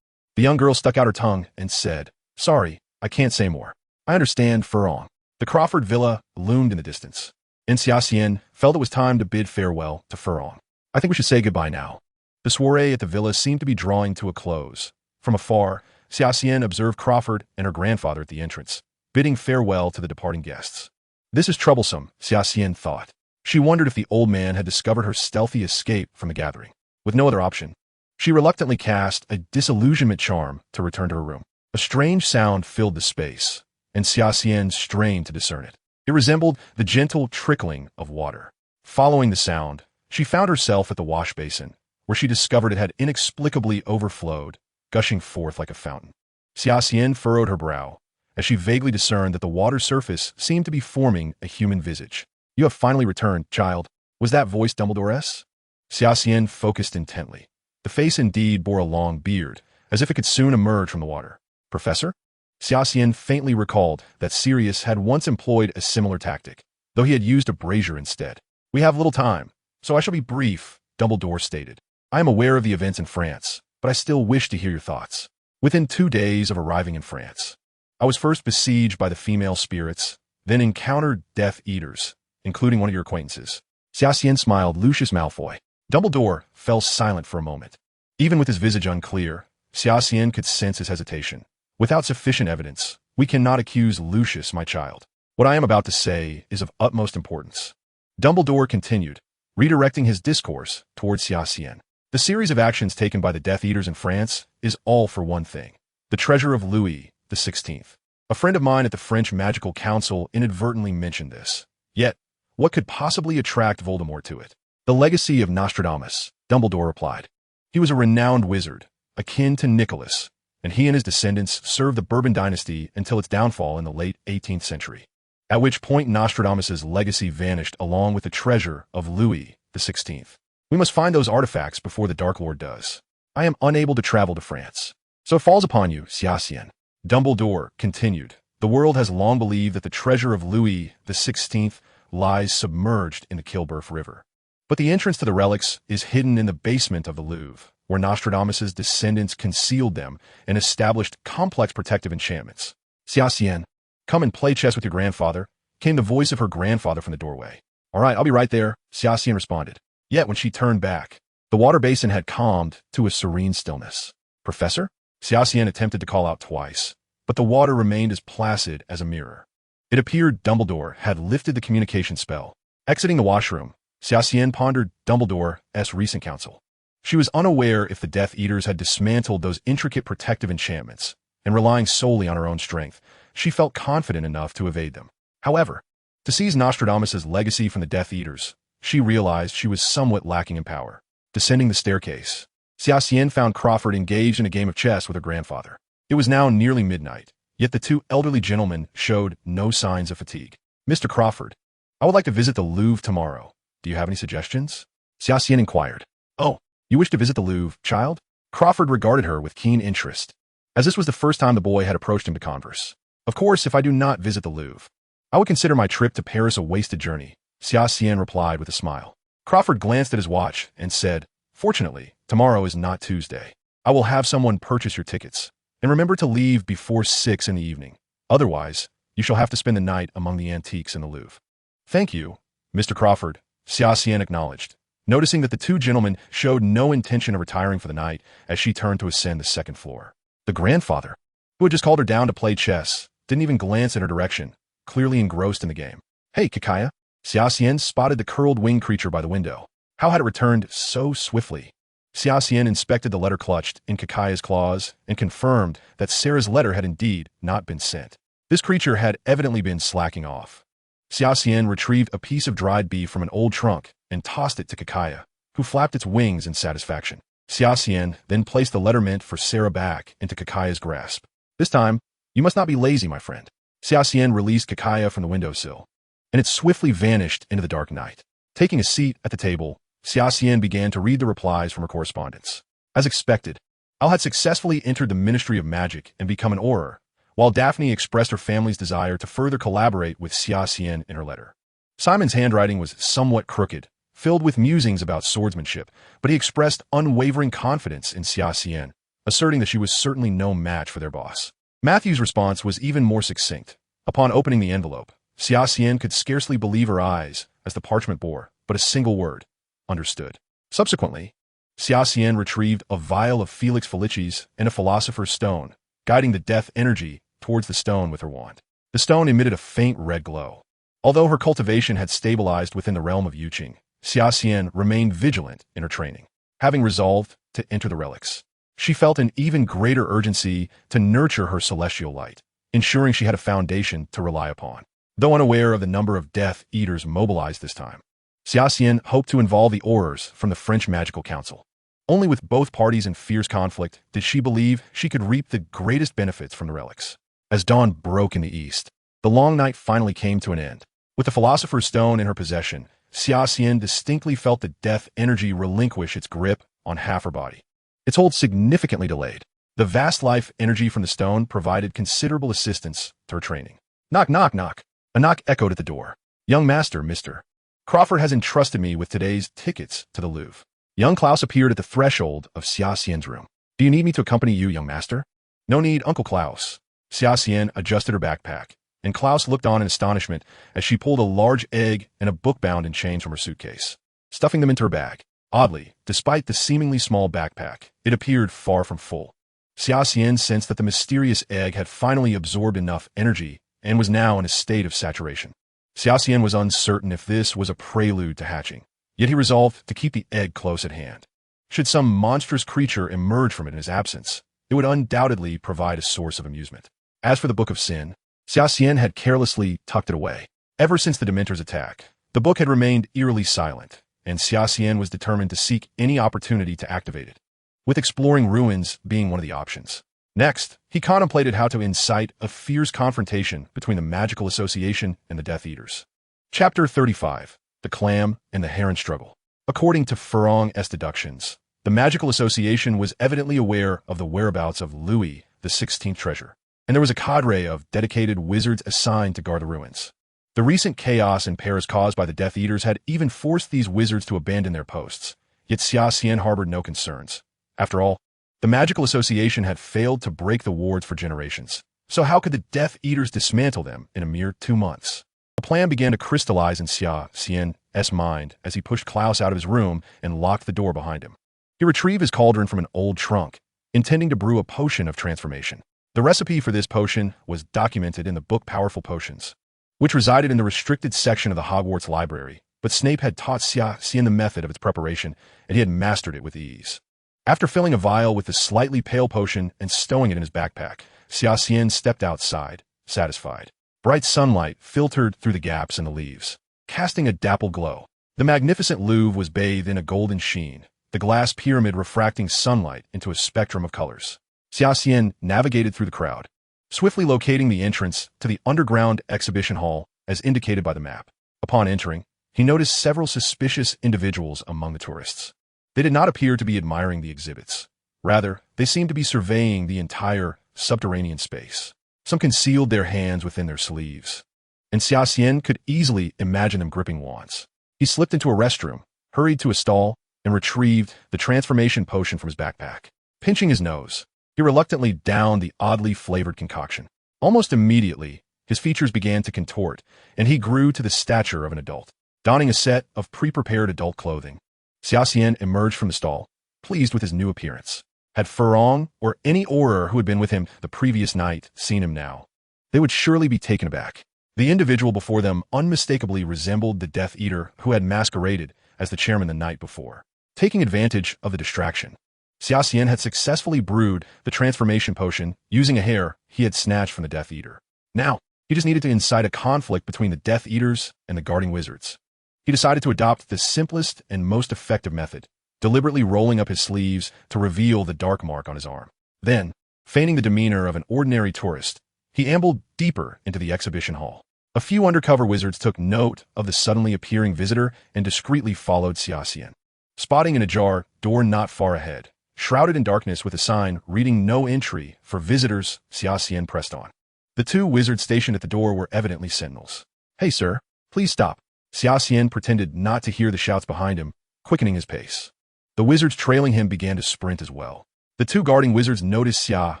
The young girl stuck out her tongue and said, "Sorry, I can't say more." "I understand, Furong." The Crawford Villa loomed in the distance, and Xia Xian felt it was time to bid farewell to Furong. "I think we should say goodbye now." The soiree at the villa seemed to be drawing to a close. From afar, Xia Xian observed Crawford and her grandfather at the entrance, bidding farewell to the departing guests. This is troublesome, Xia Xian thought. She wondered if the old man had discovered her stealthy escape from the gathering. With no other option, she reluctantly cast a disillusionment charm to return to her room. A strange sound filled the space, and Xia Xian strained to discern it. It resembled the gentle trickling of water. Following the sound, she found herself at the wash basin, where she discovered it had inexplicably overflowed, gushing forth like a fountain. Xia Xian furrowed her brow, as she vaguely discerned that the water's surface seemed to be forming a human visage. "You have finally returned, child." Was that voice Dumbledore's? Xia Xian focused intently. The face indeed bore a long beard, as if it could soon emerge from the water. "Professor?" Xia Xian faintly recalled that Sirius had once employed a similar tactic, though he had used a brazier instead. "We have little time, so I shall be brief," Dumbledore stated. "I am aware of the events in France, but I still wish to hear your thoughts." Within 2 days of arriving in France, I was first besieged by the female spirits, then encountered Death Eaters, including one of your acquaintances. Xia Xian smiled. Lucius Malfoy. Dumbledore fell silent for a moment. Even with his visage unclear, Xia Xian could sense his hesitation. "Without sufficient evidence, we cannot accuse Lucius, my child. What I am about to say is of utmost importance." Dumbledore continued, redirecting his discourse towards Xia Xian. "The series of actions taken by the Death Eaters in France is all for one thing: the treasure of Louis XVI. A friend of mine at the French Magical Council inadvertently mentioned this. Yet, what could possibly attract Voldemort to it? The legacy of Nostradamus, Dumbledore replied. He was a renowned wizard, akin to Nicholas, and he and his descendants served the Bourbon dynasty until its downfall in the late 18th century, at which point Nostradamus's legacy vanished along with the treasure of Louis XVI. We must find those artifacts before the Dark Lord does. I am unable to travel to France, so it falls upon you, Xia Xian. Dumbledore continued. The world has long believed that the treasure of Louis XVI lies submerged in the Kilburf River. But the entrance to the relics is hidden in the basement of the Louvre, where Nostradamus's descendants concealed them and established complex protective enchantments. Xia Xian, come and play chess with your grandfather, came the voice of her grandfather from the doorway. All right, I'll be right there, Xia Xian responded. Yet when she turned back, the water basin had calmed to a serene stillness. Professor? Xia Xian attempted to call out twice, but the water remained as placid as a mirror. It appeared Dumbledore had lifted the communication spell. Exiting the washroom, Xia Xian pondered Dumbledore's recent counsel. She was unaware if the Death Eaters had dismantled those intricate protective enchantments, and relying solely on her own strength, she felt confident enough to evade them. However, to seize Nostradamus's legacy from the Death Eaters, she realized she was somewhat lacking in power. Descending the staircase, Xia Xian found Crawford engaged in a game of chess with her grandfather. It was now nearly midnight, yet the two elderly gentlemen showed no signs of fatigue. Mr. Crawford, I would like to visit the Louvre tomorrow. Do you have any suggestions? Xia Xian inquired. Oh, you wish to visit the Louvre, child? Crawford regarded her with keen interest, as this was the first time the boy had approached him to converse. Of course, if I do not visit the Louvre. I would consider my trip to Paris a wasted journey, Xia Xian replied with a smile. Crawford glanced at his watch and said, Fortunately, tomorrow is not Tuesday. I will have someone purchase your tickets. And remember to leave before 6 in the evening. Otherwise, you shall have to spend the night among the antiques in the Louvre. Thank you, Mr. Crawford, Xia Xian acknowledged, noticing that the two gentlemen showed no intention of retiring for the night as she turned to ascend the second floor. The grandfather, who had just called her down to play chess, didn't even glance in her direction, clearly engrossed in the game. Hey, Kakaya. Xia Xian spotted the curled wing creature by the window. How had it returned so swiftly? Xia Xian inspected the letter clutched in Kakaya's claws and confirmed that Sarah's letter had indeed not been sent. This creature had evidently been slacking off. Xia Xian retrieved a piece of dried beef from an old trunk and tossed it to Kakaya, who flapped its wings in satisfaction. Xia Xian then placed the letter meant for Sarah back into Kakaya's grasp. This time, you must not be lazy, my friend. Xia Xian released Kakaya from the windowsill, and it swiftly vanished into the dark night. Taking a seat at the table, Xia Xian began to read the replies from her correspondence. As expected, Al had successfully entered the Ministry of Magic and become an Auror, while Daphne expressed her family's desire to further collaborate with Xia Xian in her letter. Simon's handwriting was somewhat crooked, filled with musings about swordsmanship, but he expressed unwavering confidence in Xia Xian, asserting that she was certainly no match for their boss. Matthew's response was even more succinct. Upon opening the envelope, Xia Xian could scarcely believe her eyes as the parchment bore but a single word: understood. Subsequently, Xia Xian retrieved a vial of Felix Felicis and a philosopher's stone, guiding the death energy towards the stone with her wand. The stone emitted a faint red glow. Although her cultivation had stabilized within the realm of Yuqing, Xia Xian remained vigilant in her training, having resolved to enter the relics. She felt an even greater urgency to nurture her celestial light, ensuring she had a foundation to rely upon. Though unaware of the number of Death Eaters mobilized this time, Xia Xian hoped to involve the Aurors from the French Magical Council. Only with both parties in fierce conflict did she believe she could reap the greatest benefits from the relics. As dawn broke in the east, the long night finally came to an end. With the Philosopher's Stone in her possession, Xia Xian distinctly felt the death energy relinquish its grip on half her body. Its hold significantly delayed. The vast life energy from the stone provided considerable assistance to her training. Knock, knock, knock. A knock echoed at the door. Young master, Mr. Crawford has entrusted me with today's tickets to the Louvre. Young Klaus appeared at the threshold of Xia Xian's room. Do you need me to accompany you, young master? No need, Uncle Klaus. Xia Xian adjusted her backpack, and Klaus looked on in astonishment as she pulled a large egg and a book bound in chains from her suitcase, stuffing them into her bag. Oddly, despite the seemingly small backpack, it appeared far from full. Xia Xian sensed that the mysterious egg had finally absorbed enough energy and was now in a state of saturation. Xia Xian was uncertain if this was a prelude to hatching, yet he resolved to keep the egg close at hand. Should some monstrous creature emerge from it in his absence, it would undoubtedly provide a source of amusement. As for the Book of Sin, Xia Xian had carelessly tucked it away. Ever since the Dementor's attack, the book had remained eerily silent, and Xia Xian was determined to seek any opportunity to activate it, with exploring ruins being one of the options. Next, he contemplated how to incite a fierce confrontation between the Magical Association and the Death Eaters. Chapter 35. The Clam and the Heron Struggle. According to Furong's deductions, the Magical Association was evidently aware of the whereabouts of Louis the 16th treasure, and there was a cadre of dedicated wizards assigned to guard the ruins. The recent chaos in Paris caused by the Death Eaters had even forced these wizards to abandon their posts, yet Xia Xian harbored no concerns. After all, the Magical Association had failed to break the wards for generations, so how could the Death Eaters dismantle them in a mere 2 months? A plan began to crystallize in Xia Xian's mind as he pushed Klaus out of his room and locked the door behind him. He retrieved his cauldron from an old trunk, intending to brew a potion of transformation. The recipe for this potion was documented in the book Powerful Potions, which resided in the restricted section of the Hogwarts library, but Snape had taught Xia Xian the method of its preparation, and he had mastered it with ease. After filling a vial with the slightly pale potion and stowing it in his backpack, Xia Xian stepped outside, satisfied. Bright sunlight filtered through the gaps in the leaves, casting a dapple glow. The magnificent Louvre was bathed in a golden sheen, the glass pyramid refracting sunlight into a spectrum of colors. Xia Xian navigated through the crowd, swiftly locating the entrance to the underground exhibition hall as indicated by the map. Upon entering, he noticed several suspicious individuals among the tourists. They did not appear to be admiring the exhibits. Rather, they seemed to be surveying the entire subterranean space. Some concealed their hands within their sleeves, and Xia Xian could easily imagine them gripping wands. He slipped into a restroom, hurried to a stall, and retrieved the transformation potion from his backpack. Pinching his nose, he reluctantly downed the oddly flavored concoction. Almost immediately, his features began to contort, and he grew to the stature of an adult. Donning a set of pre-prepared adult clothing, Xia Xian emerged from the stall, pleased with his new appearance. Had Furong or any Auror who had been with him the previous night seen him now, they would surely be taken aback. The individual before them unmistakably resembled the Death Eater who had masqueraded as the chairman the night before. Taking advantage of the distraction, Xia Xian had successfully brewed the transformation potion using a hair he had snatched from the Death Eater. Now, he just needed to incite a conflict between the Death Eaters and the guarding wizards. He decided to adopt the simplest and most effective method, deliberately rolling up his sleeves to reveal the dark mark on his arm. Then, feigning the demeanor of an ordinary tourist, he ambled deeper into the exhibition hall. A few undercover wizards took note of the suddenly appearing visitor and discreetly followed Xia Xian. Spotting an ajar door not far ahead, shrouded in darkness with a sign reading "No entry for visitors," Xia Xian pressed on. The two wizards stationed at the door were evidently sentinels. "Hey, sir, please stop." Xia Xian pretended not to hear the shouts behind him, quickening his pace. The wizards trailing him began to sprint as well. The two guarding wizards noticed Xia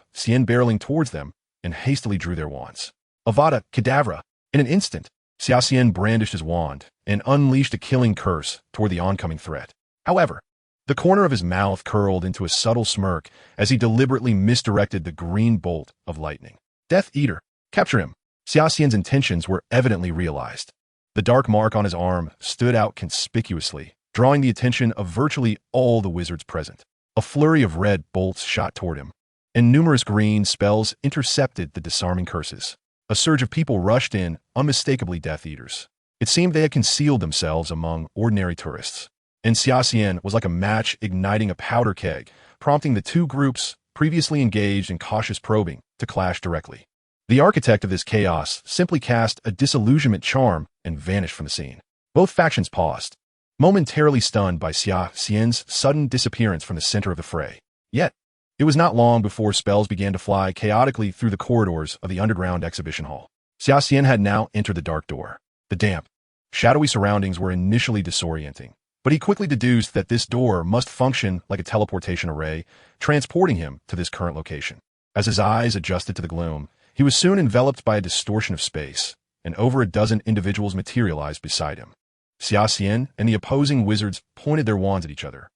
Xian barreling towards them and hastily drew their wands. Avada Kedavra! In an instant, Xia Xian brandished his wand and unleashed a killing curse toward the oncoming threat. However, the corner of his mouth curled into a subtle smirk as he deliberately misdirected the green bolt of lightning. "Death Eater, capture him!" Xia Xian's intentions were evidently realized. The dark mark on his arm stood out conspicuously, drawing the attention of virtually all the wizards present. A flurry of red bolts shot toward him, and numerous green spells intercepted the disarming curses. A surge of people rushed in, unmistakably Death Eaters. It seemed they had concealed themselves among ordinary tourists. And Xia Xian was like a match igniting a powder keg, prompting the two groups previously engaged in cautious probing to clash directly. The architect of this chaos simply cast a disillusionment charm and vanished from the scene. Both factions paused, momentarily stunned by Xia Xian's sudden disappearance from the center of the fray. Yet, it was not long before spells began to fly chaotically through the corridors of the underground exhibition hall. Xia Xian had now entered the dark door. The damp, shadowy surroundings were initially disorienting, but he quickly deduced that this door must function like a teleportation array, transporting him to this current location. As his eyes adjusted to the gloom, he was soon enveloped by a distortion of space, and over a dozen individuals materialized beside him. Xia Xian and the opposing wizards pointed their wands at each other.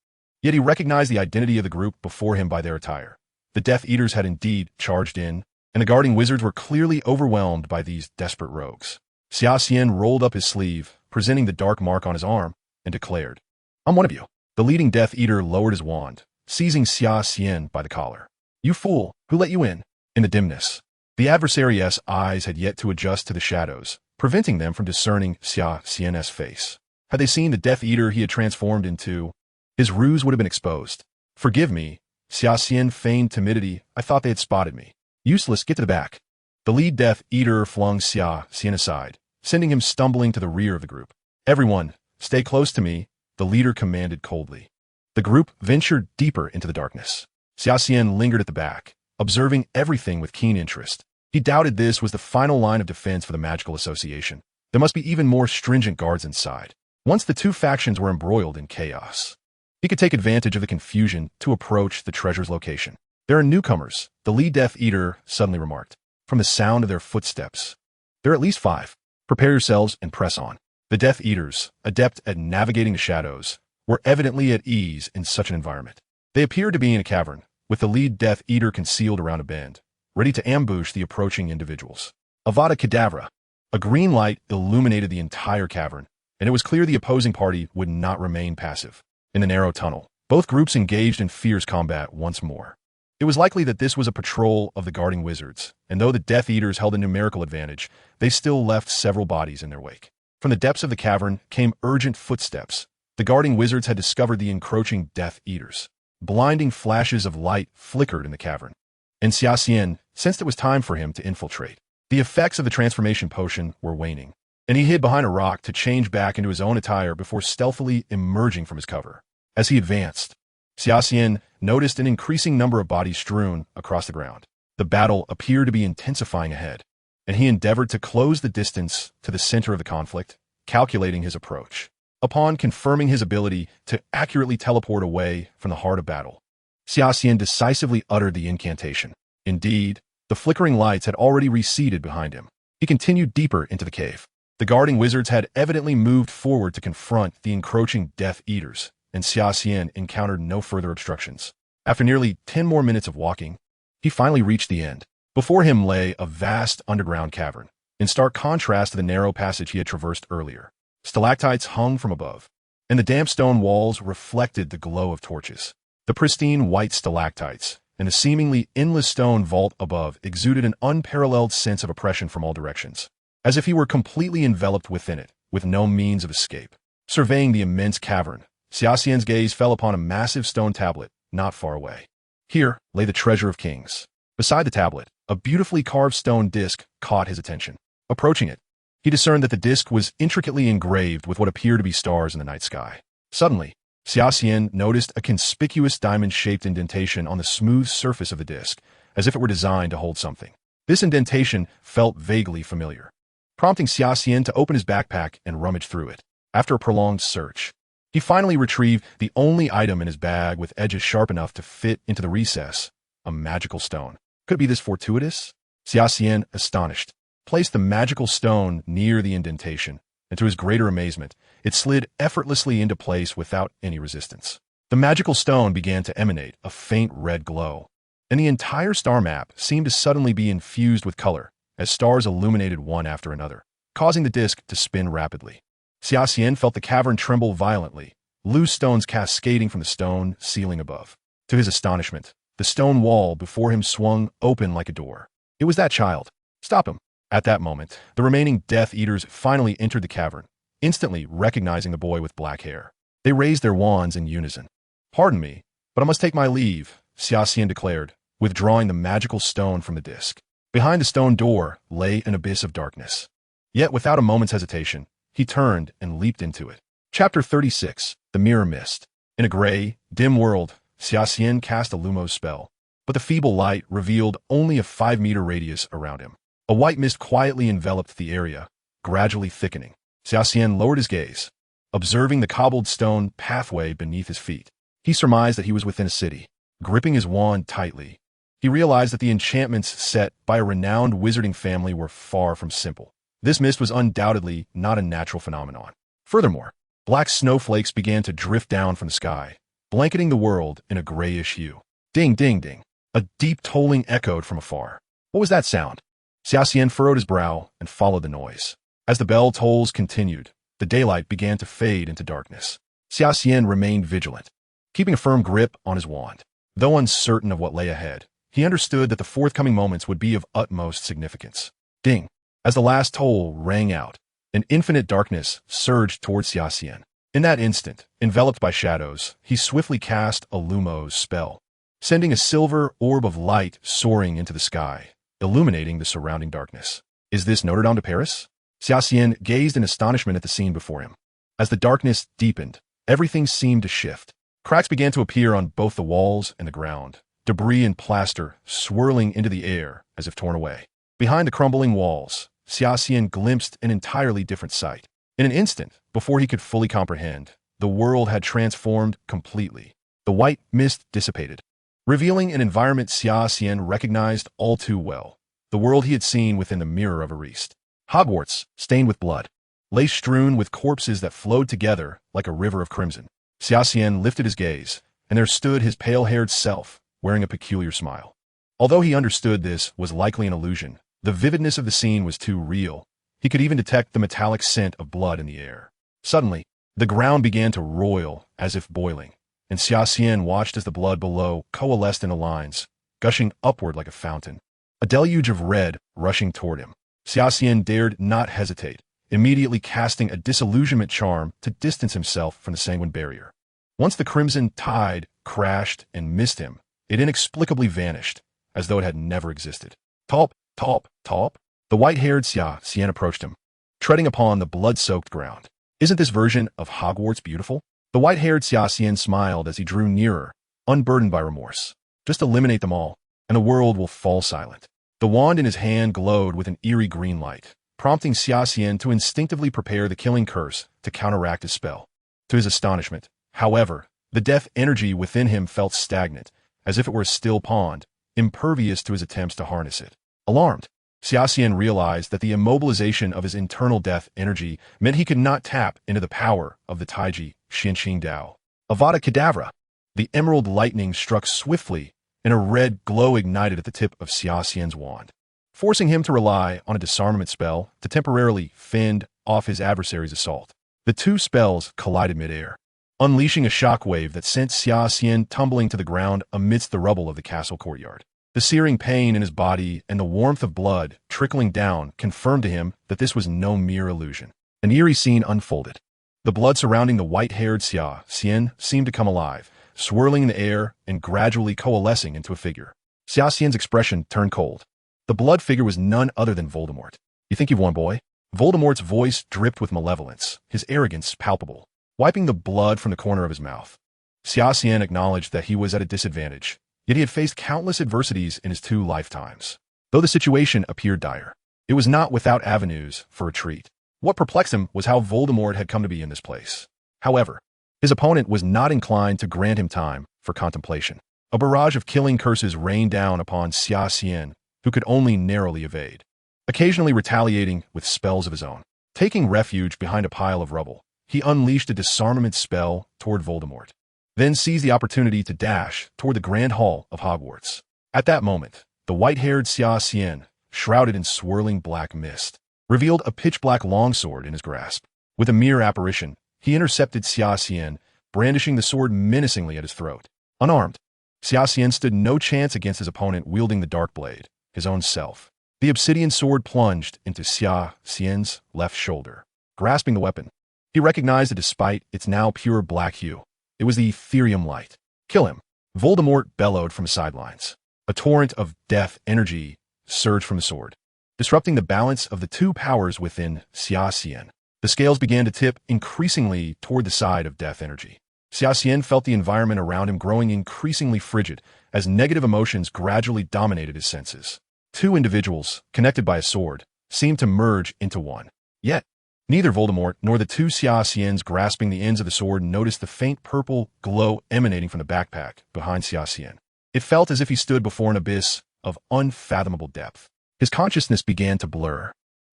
Yet he recognized the identity of the group before him by their attire. The Death Eaters had indeed charged in, and the guarding wizards were clearly overwhelmed by these desperate rogues. Xia Xian rolled up his sleeve, presenting the dark mark on his arm, and declared, "I'm one of you." The leading Death Eater lowered his wand, seizing Xia Xian by the collar. "You fool, who let you in?" In the dimness, the adversary's eyes had yet to adjust to the shadows, preventing them from discerning Xia Xian's face. Had they seen the Death Eater he had transformed into, his ruse would have been exposed. "Forgive me," Xia Xian feigned timidity. "I thought they had spotted me." "Useless, get to the back." The lead Death Eater flung Xia Xian aside, sending him stumbling to the rear of the group. "Everyone, stay close to me," the leader commanded coldly. The group ventured deeper into the darkness. Xia Xian lingered at the back, observing everything with keen interest. He doubted this was the final line of defense for the magical association. There must be even more stringent guards inside. Once the two factions were embroiled in chaos, he could take advantage of the confusion to approach the treasure's location. "There are newcomers," the lead Death Eater suddenly remarked. "From the sound of their footsteps, there are at least 5. Prepare yourselves and press on." The Death Eaters, adept at navigating the shadows, were evidently at ease in such an environment. They appeared to be in a cavern, with the lead Death Eater concealed around a bend, ready to ambush the approaching individuals. Avada Kedavra! A green light illuminated the entire cavern, and it was clear the opposing party would not remain passive. In the narrow tunnel, both groups engaged in fierce combat once more. It was likely that this was a patrol of the guarding wizards, and though the Death Eaters held a numerical advantage, they still left several bodies in their wake. From the depths of the cavern came urgent footsteps. The guarding wizards had discovered the encroaching Death Eaters. Blinding flashes of light flickered in the cavern, and Xia Xian sensed it was time for him to infiltrate. The effects of the transformation potion were waning, and he hid behind a rock to change back into his own attire before stealthily emerging from his cover. As he advanced, Xia Xian noticed an increasing number of bodies strewn across the ground. The battle appeared to be intensifying ahead, and he endeavored to close the distance to the center of the conflict, calculating his approach. Upon confirming his ability to accurately teleport away from the heart of battle, Xia Xian decisively uttered the incantation. Indeed, the flickering lights had already receded behind him. He continued deeper into the cave. The guarding wizards had evidently moved forward to confront the encroaching Death Eaters, and Xia Xian encountered no further obstructions. After nearly 10 more minutes of walking, he finally reached the end. Before him lay a vast underground cavern, in stark contrast to the narrow passage he had traversed earlier. Stalactites hung from above, and the damp stone walls reflected the glow of torches. The pristine white stalactites and the seemingly endless stone vault above exuded an unparalleled sense of oppression from all directions, as if he were completely enveloped within it, with no means of escape. Surveying the immense cavern, Xia Xian's gaze fell upon a massive stone tablet not far away. Here lay the treasure of kings. Beside the tablet, a beautifully carved stone disc caught his attention. Approaching it, he discerned that the disc was intricately engraved with what appeared to be stars in the night sky. Suddenly, Xia Xian noticed a conspicuous diamond-shaped indentation on the smooth surface of the disc, as if it were designed to hold something. This indentation felt vaguely familiar, prompting Xia Xian to open his backpack and rummage through it. After a prolonged search, he finally retrieved the only item in his bag with edges sharp enough to fit into the recess, a magical stone. Could it be this fortuitous? Xia Xian, astonished, placed the magical stone near the indentation, and to his greater amazement, it slid effortlessly into place without any resistance. The magical stone began to emanate a faint red glow, and the entire star map seemed to suddenly be infused with color, as stars illuminated one after another, causing the disc to spin rapidly. Xia Xian felt the cavern tremble violently, loose stones cascading from the stone ceiling above. To his astonishment, the stone wall before him swung open like a door. It was that child. Stop him. At that moment, the remaining Death Eaters finally entered the cavern, instantly recognizing the boy with black hair. They raised their wands in unison. "Pardon me, but I must take my leave," Xia Xian declared, withdrawing the magical stone from the disc. Behind the stone door lay an abyss of darkness. Yet without a moment's hesitation, he turned and leaped into it. Chapter 36. The Mirror Mist. In a gray, dim world, Xia Xian cast a Lumos spell, but the feeble light revealed only a 5-meter radius around him. A white mist quietly enveloped the area, gradually thickening. Xia Xian lowered his gaze, observing the cobbled stone pathway beneath his feet. He surmised that he was within a city. Gripping his wand tightly, he realized that the enchantments set by a renowned wizarding family were far from simple. This mist was undoubtedly not a natural phenomenon. Furthermore, black snowflakes began to drift down from the sky, blanketing the world in a grayish hue. Ding, ding, ding. A deep tolling echoed from afar. What was that sound? Xia Xian furrowed his brow and followed the noise. As the bell tolls continued, the daylight began to fade into darkness. Xia Xian remained vigilant, keeping a firm grip on his wand. Though uncertain of what lay ahead, he understood that the forthcoming moments would be of utmost significance. Ding! As the last toll rang out, an infinite darkness surged towards Xia Xian. In that instant, enveloped by shadows, he swiftly cast a Lumos spell, sending a silver orb of light soaring into the sky, illuminating the surrounding darkness. Is this Notre Dame de Paris? Xia Xian gazed in astonishment at the scene before him. As the darkness deepened, everything seemed to shift. Cracks began to appear on both the walls and the ground, debris and plaster swirling into the air as if torn away. Behind the crumbling walls, Xia Xian glimpsed an entirely different sight. In an instant, before he could fully comprehend, the world had transformed completely. The white mist dissipated, revealing an environment Xia Xian recognized all too well, the world he had seen within the mirror of Ariste. Hogwarts, stained with blood, lay strewn with corpses that flowed together like a river of crimson. Xia Xian lifted his gaze, and there stood his pale-haired self, wearing a peculiar smile. Although he understood this was likely an illusion, the vividness of the scene was too real. He could even detect the metallic scent of blood in the air. Suddenly, the ground began to roil as if boiling, and Xia Xian watched as the blood below coalesced into lines, gushing upward like a fountain. A deluge of red rushing toward him. Xia Xian dared not hesitate, immediately casting a disillusionment charm to distance himself from the sanguine barrier. Once the crimson tide crashed and missed him, it inexplicably vanished, as though it had never existed. Talp, talp, talp. The white-haired Xia Xian approached him, treading upon the blood-soaked ground. Isn't this version of Hogwarts beautiful? The white-haired Xia Xian smiled as he drew nearer, unburdened by remorse. Just eliminate them all. and the world will fall silent. The wand in his hand glowed with an eerie green light, prompting Xia Xian to instinctively prepare the killing curse to counteract his spell. To his astonishment, however, the death energy within him felt stagnant, as if it were a still pond, impervious to his attempts to harness it. Alarmed, Xia Xian realized that the immobilization of his internal death energy meant he could not tap into the power of the Taiji Xianxing Dao. Avada Kedavra! The emerald lightning struck swiftly, and a red glow ignited at the tip of Xia Xian's wand, forcing him to rely on a disarmament spell to temporarily fend off his adversary's assault. The two spells collided midair, unleashing a shockwave that sent Xia Xian tumbling to the ground amidst the rubble of the castle courtyard. The searing pain in his body and the warmth of blood trickling down confirmed to him that this was no mere illusion. An eerie scene unfolded. The blood surrounding the white-haired Xia Xian seemed to come alive, swirling in the air and gradually coalescing into a figure. Xia Xian's expression turned cold. The blood figure was none other than Voldemort. "You think you've won, boy?" Voldemort's voice dripped with malevolence, his arrogance palpable, wiping the blood from the corner of his mouth. Xia Xian acknowledged that he was at a disadvantage, yet he had faced countless adversities in his 2 lifetimes. Though the situation appeared dire, it was not without avenues for retreat. What perplexed him was how Voldemort had come to be in this place. However, his opponent was not inclined to grant him time for contemplation. A barrage of killing curses rained down upon Xia Xian, who could only narrowly evade, occasionally retaliating with spells of his own. Taking refuge behind a pile of rubble, he unleashed a disarmament spell toward Voldemort, then seized the opportunity to dash toward the Grand Hall of Hogwarts. At that moment, the white-haired Xia Xian, shrouded in swirling black mist, revealed a pitch-black longsword in his grasp. With a mere apparition, he intercepted Xia Xian, brandishing the sword menacingly at his throat. Unarmed, Xia Xian stood no chance against his opponent wielding the dark blade, his own self. The obsidian sword plunged into Xia Xian's left shoulder. Grasping the weapon, he recognized that despite its now pure black hue, it was the Ethereum light. "Kill him!" Voldemort bellowed from the sidelines. A torrent of death energy surged from the sword, disrupting the balance of the 2 powers within Xia Xian. The scales began to tip increasingly toward the side of death energy. Xia Xian felt the environment around him growing increasingly frigid as negative emotions gradually dominated his senses. 2 individuals, connected by a sword, seemed to merge into one. Yet, neither Voldemort nor the 2 Xia Xians grasping the ends of the sword noticed the faint purple glow emanating from the backpack behind Xia Xian. It felt as if he stood before an abyss of unfathomable depth. His consciousness began to blur,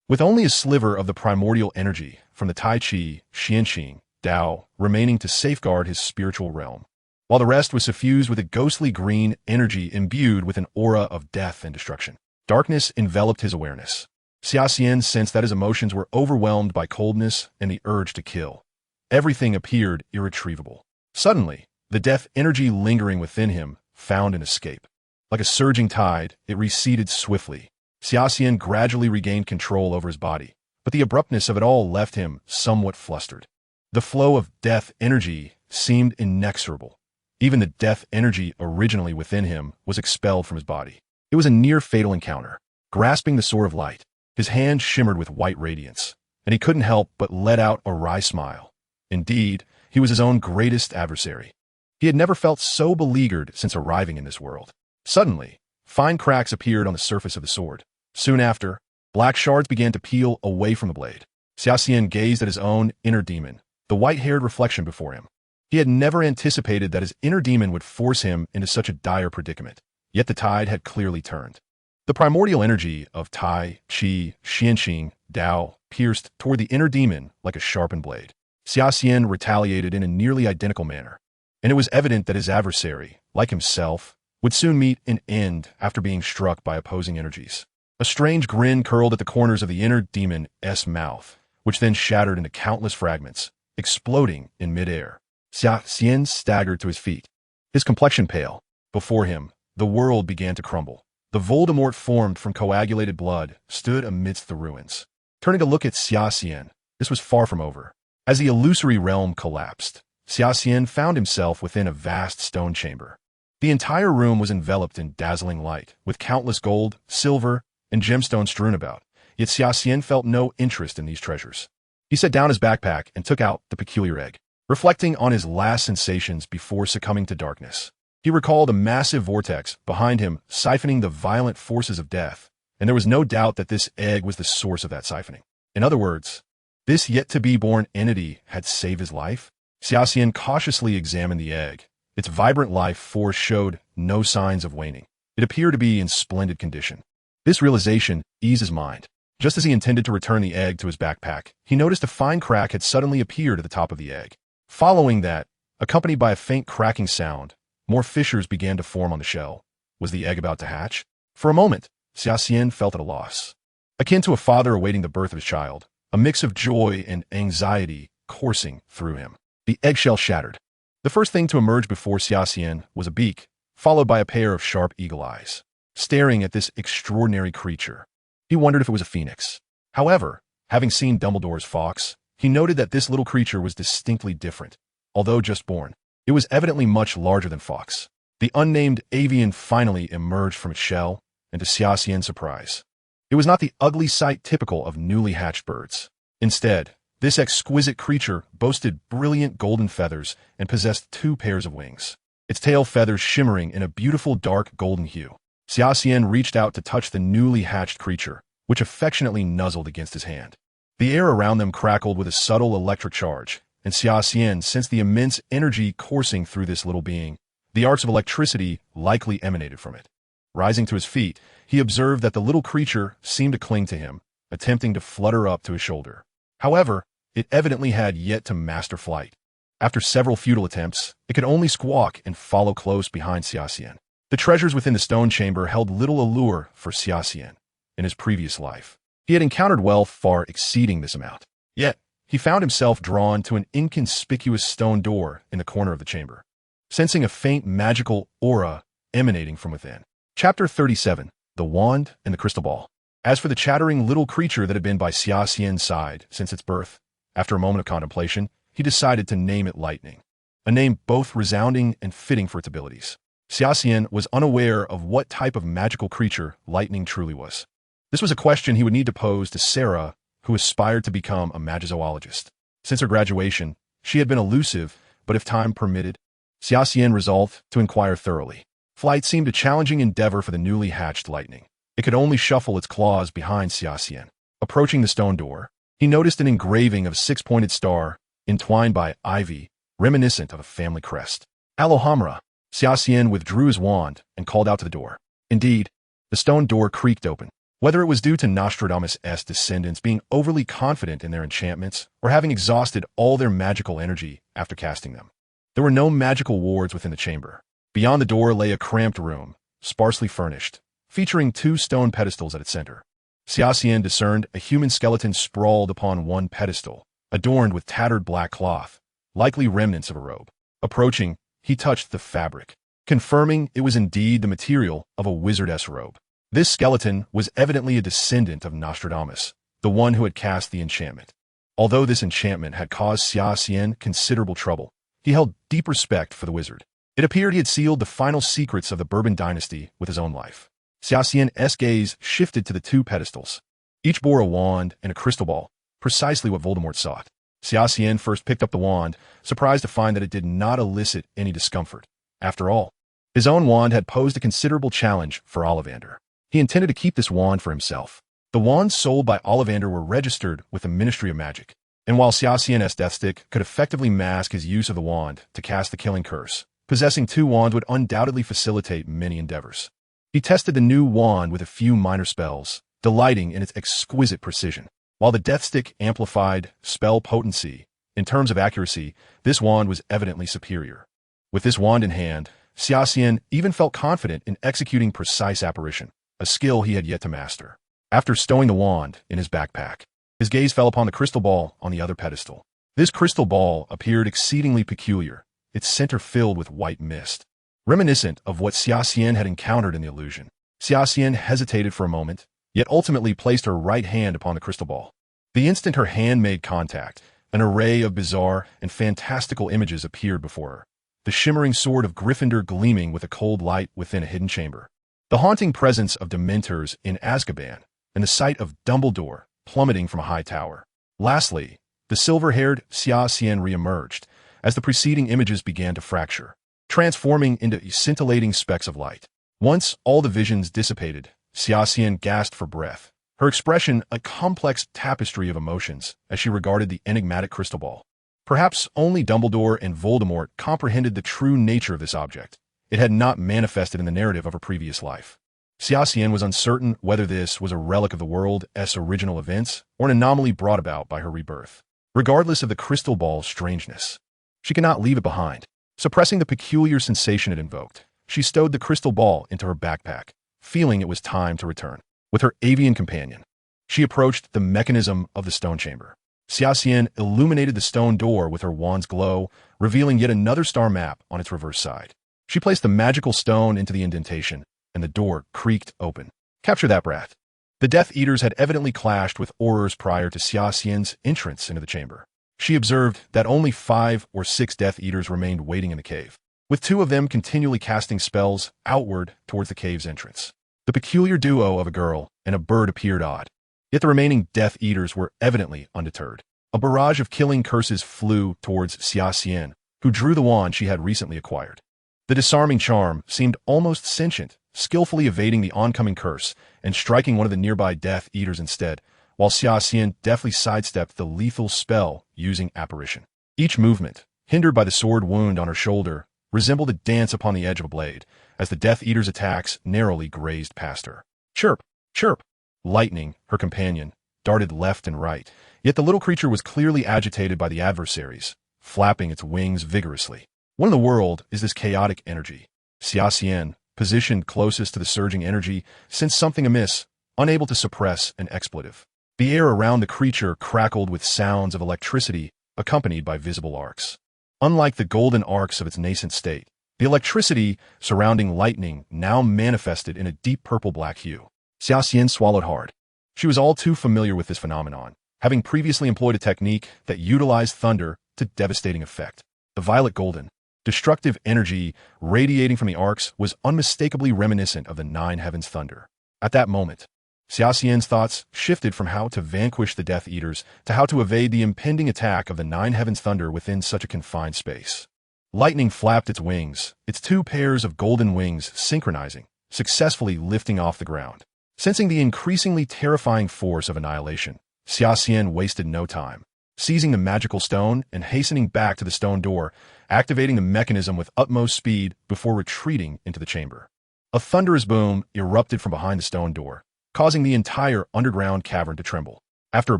with only a sliver of the primordial energy from the Tai Chi Xianxing Dao remaining to safeguard his spiritual realm, while the rest was suffused with a ghostly green energy imbued with an aura of death and destruction. Darkness enveloped his awareness. Xia Xian sensed that his emotions were overwhelmed by coldness and the urge to kill. Everything appeared irretrievable. Suddenly, the death energy lingering within him found an escape. Like a surging tide, it receded swiftly. Xia Xian gradually regained control over his body, but the abruptness of it all left him somewhat flustered. The flow of death energy seemed inexorable. Even the death energy originally within him was expelled from his body. It was a near-fatal encounter. Grasping the sword of light, his hand shimmered with white radiance, and he couldn't help but let out a wry smile. Indeed, he was his own greatest adversary. He had never felt so beleaguered since arriving in this world. Suddenly, fine cracks appeared on the surface of the sword. Soon after, black shards began to peel away from the blade. Xia Xian gazed at his own inner demon, the white-haired reflection before him. He had never anticipated that his inner demon would force him into such a dire predicament, yet the tide had clearly turned. The primordial energy of Tai Chi Xianxing Dao pierced toward the inner demon like a sharpened blade. Xia Xian retaliated in a nearly identical manner, and it was evident that his adversary, like himself, would soon meet an end after being struck by opposing energies. A strange grin curled at the corners of the inner demon's mouth, which then shattered into countless fragments, exploding in midair. Xia Xian staggered to his feet, his complexion pale. Before him, the world began to crumble. The Voldemort formed from coagulated blood stood amidst the ruins. Turning to look at Xia Xian, this was far from over. As the illusory realm collapsed, Xia Xian found himself within a vast stone chamber. The entire room was enveloped in dazzling light, with countless gold, silver, and gemstones strewn about. Yet Xia Xian felt no interest in these treasures. He set down his backpack and took out the peculiar egg, reflecting on his last sensations before succumbing to darkness. He recalled a massive vortex behind him siphoning the violent forces of death, and there was no doubt that this egg was the source of that siphoning. In other words, this yet-to-be-born entity had saved his life? Xia Xian cautiously examined the egg. Its vibrant life force showed no signs of waning. It appeared to be in splendid condition. This realization eased his mind. Just as he intended to return the egg to his backpack, he noticed a fine crack had suddenly appeared at the top of the egg. Following that, accompanied by a faint cracking sound, more fissures began to form on the shell. Was the egg about to hatch? For a moment, Xia Xian felt at a loss. Akin to a father awaiting the birth of his child, a mix of joy and anxiety coursing through him. The eggshell shattered. The first thing to emerge before Xia Xian was a beak, followed by a pair of sharp eagle eyes. Staring at this extraordinary creature, he wondered if it was a phoenix. However, having seen Dumbledore's fox, he noted that this little creature was distinctly different. Although just born, it was evidently much larger than fox. The unnamed avian finally emerged from its shell, and to Xia Xian's surprise, it was not the ugly sight typical of newly hatched birds. Instead, this exquisite creature boasted brilliant golden feathers and possessed 2 pairs of wings, its tail feathers shimmering in a beautiful dark golden hue. Xia Xian reached out to touch the newly hatched creature, which affectionately nuzzled against his hand. The air around them crackled with a subtle electric charge, and Xia Xian sensed the immense energy coursing through this little being. The arcs of electricity likely emanated from it. Rising to his feet, he observed that the little creature seemed to cling to him, attempting to flutter up to his shoulder. However, it evidently had yet to master flight. After several futile attempts, it could only squawk and follow close behind Xia Xian. The treasures within the stone chamber held little allure for Xia Xian. In his previous life, he had encountered wealth far exceeding this amount. Yet, he found himself drawn to an inconspicuous stone door in the corner of the chamber, sensing a faint magical aura emanating from within. Chapter 37, The Wand and the Crystal Ball. As for the chattering little creature that had been by Xia Xian's side since its birth, after a moment of contemplation, he decided to name it Lightning, a name both resounding and fitting for its abilities. Xia Xian was unaware of what type of magical creature Lightning truly was. This was a question he would need to pose to Sarah, who aspired to become a magizoologist. Since her graduation, she had been elusive, but if time permitted, Xia Xian resolved to inquire thoroughly. Flight seemed a challenging endeavor for the newly hatched Lightning. It could only shuffle its claws behind Xia Xian. Approaching the stone door, he noticed an engraving of a 6-pointed star entwined by ivy, reminiscent of a family crest. Alohamra. Xia Xian withdrew his wand and called out to the door. Indeed, the stone door creaked open. Whether it was due to Nostradamus' descendants being overly confident in their enchantments or having exhausted all their magical energy after casting them, there were no magical wards within the chamber. Beyond the door lay a cramped room, sparsely furnished, featuring 2 stone pedestals at its center. Xia Xian discerned a human skeleton sprawled upon one pedestal, adorned with tattered black cloth, likely remnants of a robe. Approaching, he touched the fabric, confirming it was indeed the material of a wizardess robe. This skeleton was evidently a descendant of Nostradamus, the one who had cast the enchantment. Although this enchantment had caused Xia Xian considerable trouble, he held deep respect for the wizard. It appeared he had sealed the final secrets of the Bourbon dynasty with his own life. Xia Xian's gaze shifted to the 2 pedestals. Each bore a wand and a crystal ball, precisely what Voldemort sought. Xia Xian first picked up the wand, surprised to find that it did not elicit any discomfort. After all, his own wand had posed a considerable challenge for Ollivander. He intended to keep this wand for himself. The wands sold by Ollivander were registered with the Ministry of Magic, and while Xia Xian's death stick could effectively mask his use of the wand to cast the killing curse, possessing 2 wands would undoubtedly facilitate many endeavors. He tested the new wand with a few minor spells, delighting in its exquisite precision. While the death stick amplified spell potency, in terms of accuracy, this wand was evidently superior. With this wand in hand, Xia Xian even felt confident in executing precise apparition, a skill he had yet to master. After stowing the wand in his backpack, his gaze fell upon the crystal ball on the other pedestal. This crystal ball appeared exceedingly peculiar, its center filled with white mist, reminiscent of what Xia Xian had encountered in the illusion. Xia Xian hesitated for a moment, yet ultimately placed her right hand upon the crystal ball. The instant her hand made contact, an array of bizarre and fantastical images appeared before her. The shimmering sword of Gryffindor gleaming with a cold light within a hidden chamber, the haunting presence of Dementors in Azkaban, and the sight of Dumbledore plummeting from a high tower. Lastly, the silver-haired Xia Xian re-emerged, as the preceding images began to fracture, transforming into scintillating specks of light. Once all the visions dissipated, Xia Xian gasped for breath, her expression a complex tapestry of emotions as she regarded the enigmatic crystal ball. Perhaps only Dumbledore and Voldemort comprehended the true nature of this object. It had not manifested in the narrative of her previous life. Xia Xian was uncertain whether this was a relic of the world's original events or an anomaly brought about by her rebirth. Regardless of the crystal ball's strangeness, she could not leave it behind. Suppressing the peculiar sensation it invoked, she stowed the crystal ball into her backpack, feeling it was time to return. With her avian companion, she approached the mechanism of the stone chamber. Xia Xian illuminated the stone door with her wand's glow, revealing yet another star map on its reverse side. She placed the magical stone into the indentation, and the door creaked open. Capture that brat. The Death Eaters had evidently clashed with Aurors prior to Xia Xian's entrance into the chamber. She observed that only 5 or 6 Death Eaters remained waiting in the cave, with 2 of them continually casting spells outward towards the cave's entrance. The peculiar duo of a girl and a bird appeared odd, yet the remaining Death Eaters were evidently undeterred. A barrage of killing curses flew towards Xia Xian, who drew the wand she had recently acquired. The disarming charm seemed almost sentient, skillfully evading the oncoming curse and striking one of the nearby Death Eaters instead, while Xia Xian deftly sidestepped the lethal spell using apparition. Each movement, hindered by the sword wound on her shoulder, resembled a dance upon the edge of a blade, as the Death Eater's attacks narrowly grazed past her. Chirp! Chirp! Lightning, her companion, darted left and right, yet the little creature was clearly agitated by the adversaries, flapping its wings vigorously. What in the world is this chaotic energy? Xia Xian, positioned closest to the surging energy, sensed something amiss, unable to suppress an expletive. The air around the creature crackled with sounds of electricity, accompanied by visible arcs. Unlike the golden arcs of its nascent state, the electricity surrounding lightning now manifested in a deep purple-black hue. Xia Xian swallowed hard. She was all too familiar with this phenomenon, having previously employed a technique that utilized thunder to devastating effect. The violet-golden, destructive energy radiating from the arcs was unmistakably reminiscent of the Nine Heavens' thunder. At that moment, Xia Xian's thoughts shifted from how to vanquish the Death Eaters to how to evade the impending attack of the Nine Heavens' thunder within such a confined space. Lightning flapped its wings, its 2 pairs of golden wings synchronizing, successfully lifting off the ground. Sensing the increasingly terrifying force of annihilation, Xia Xian wasted no time. Seizing the magical stone and hastening back to the stone door, activating the mechanism with utmost speed before retreating into the chamber. A thunderous boom erupted from behind the stone door, causing the entire underground cavern to tremble. After a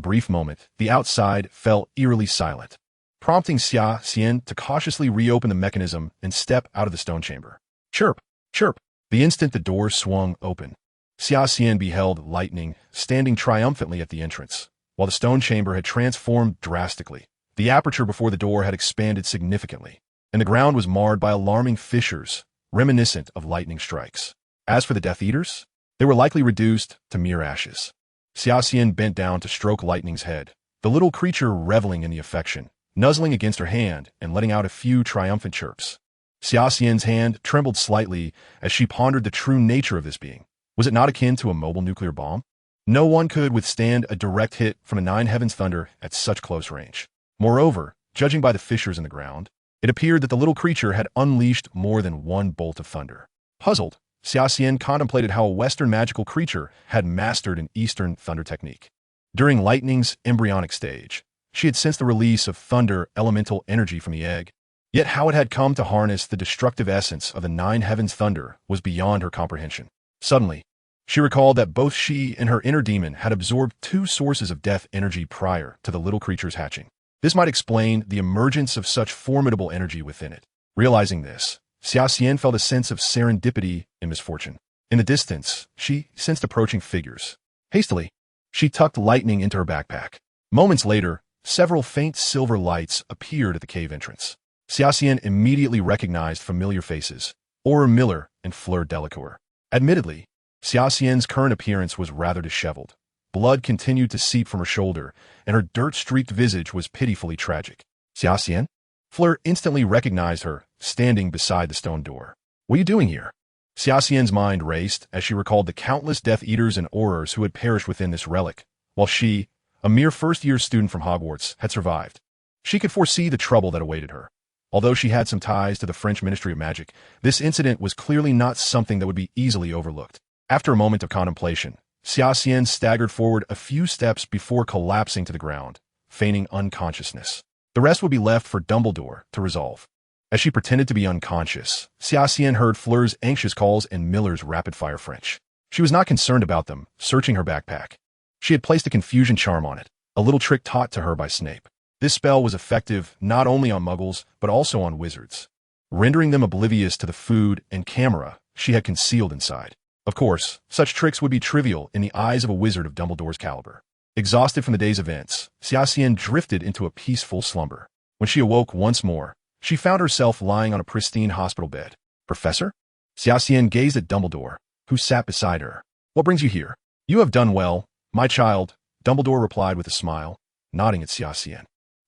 brief moment, the outside fell eerily silent, prompting Xia Xian to cautiously reopen the mechanism and step out of the stone chamber. Chirp! Chirp! The instant the door swung open, Xia Xian beheld lightning standing triumphantly at the entrance. While the stone chamber had transformed drastically, the aperture before the door had expanded significantly, and the ground was marred by alarming fissures, reminiscent of lightning strikes. As for the Death Eaters, they were likely reduced to mere ashes. Xia Xian bent down to stroke Lightning's head, the little creature reveling in the affection, nuzzling against her hand and letting out a few triumphant chirps. Xia Xian's hand trembled slightly as she pondered the true nature of this being. Was it not akin to a mobile nuclear bomb? No one could withstand a direct hit from a Nine Heavens' thunder at such close range. Moreover, judging by the fissures in the ground, it appeared that the little creature had unleashed more than one bolt of thunder. Puzzled, Xia Xian contemplated how a Western magical creature had mastered an Eastern thunder technique. During Lightning's embryonic stage, she had sensed the release of thunder elemental energy from the egg, yet how it had come to harness the destructive essence of the Nine Heavens' thunder was beyond her comprehension. Suddenly, she recalled that both she and her inner demon had absorbed 2 sources of death energy prior to the little creature's hatching. This might explain the emergence of such formidable energy within it. Realizing this, Xia Xian felt a sense of serendipity and misfortune. In the distance, she sensed approaching figures. Hastily, she tucked Lightning into her backpack. Moments later, several faint silver lights appeared at the cave entrance. Xia Xian immediately recognized familiar faces, Aura Miller and Fleur Delacour. Admittedly, Xia Xian's current appearance was rather disheveled. Blood continued to seep from her shoulder, and her dirt-streaked visage was pitifully tragic. Xia Xian? Fleur instantly recognized her, standing beside the stone door. What are you doing here? Xia Xian's mind raced as she recalled the countless Death Eaters and Aurors who had perished within this relic, while she, a mere first-year student from Hogwarts, had survived. She could foresee the trouble that awaited her. Although she had some ties to the French Ministry of Magic, this incident was clearly not something that would be easily overlooked. After a moment of contemplation, Xia Xian staggered forward a few steps before collapsing to the ground, feigning unconsciousness. The rest would be left for Dumbledore to resolve. As she pretended to be unconscious, Xia Xian heard Fleur's anxious calls and Miller's rapid-fire French. She was not concerned about them, searching her backpack. She had placed a confusion charm on it, a little trick taught to her by Snape. This spell was effective not only on muggles, but also on wizards, rendering them oblivious to the food and camera she had concealed inside. Of course, such tricks would be trivial in the eyes of a wizard of Dumbledore's caliber. Exhausted from the day's events, Xia Xian drifted into a peaceful slumber. When she awoke once more, she found herself lying on a pristine hospital bed. Professor? Xia Xian gazed at Dumbledore, who sat beside her. What brings you here? You have done well, my child, Dumbledore replied with a smile, nodding at Xia Xian.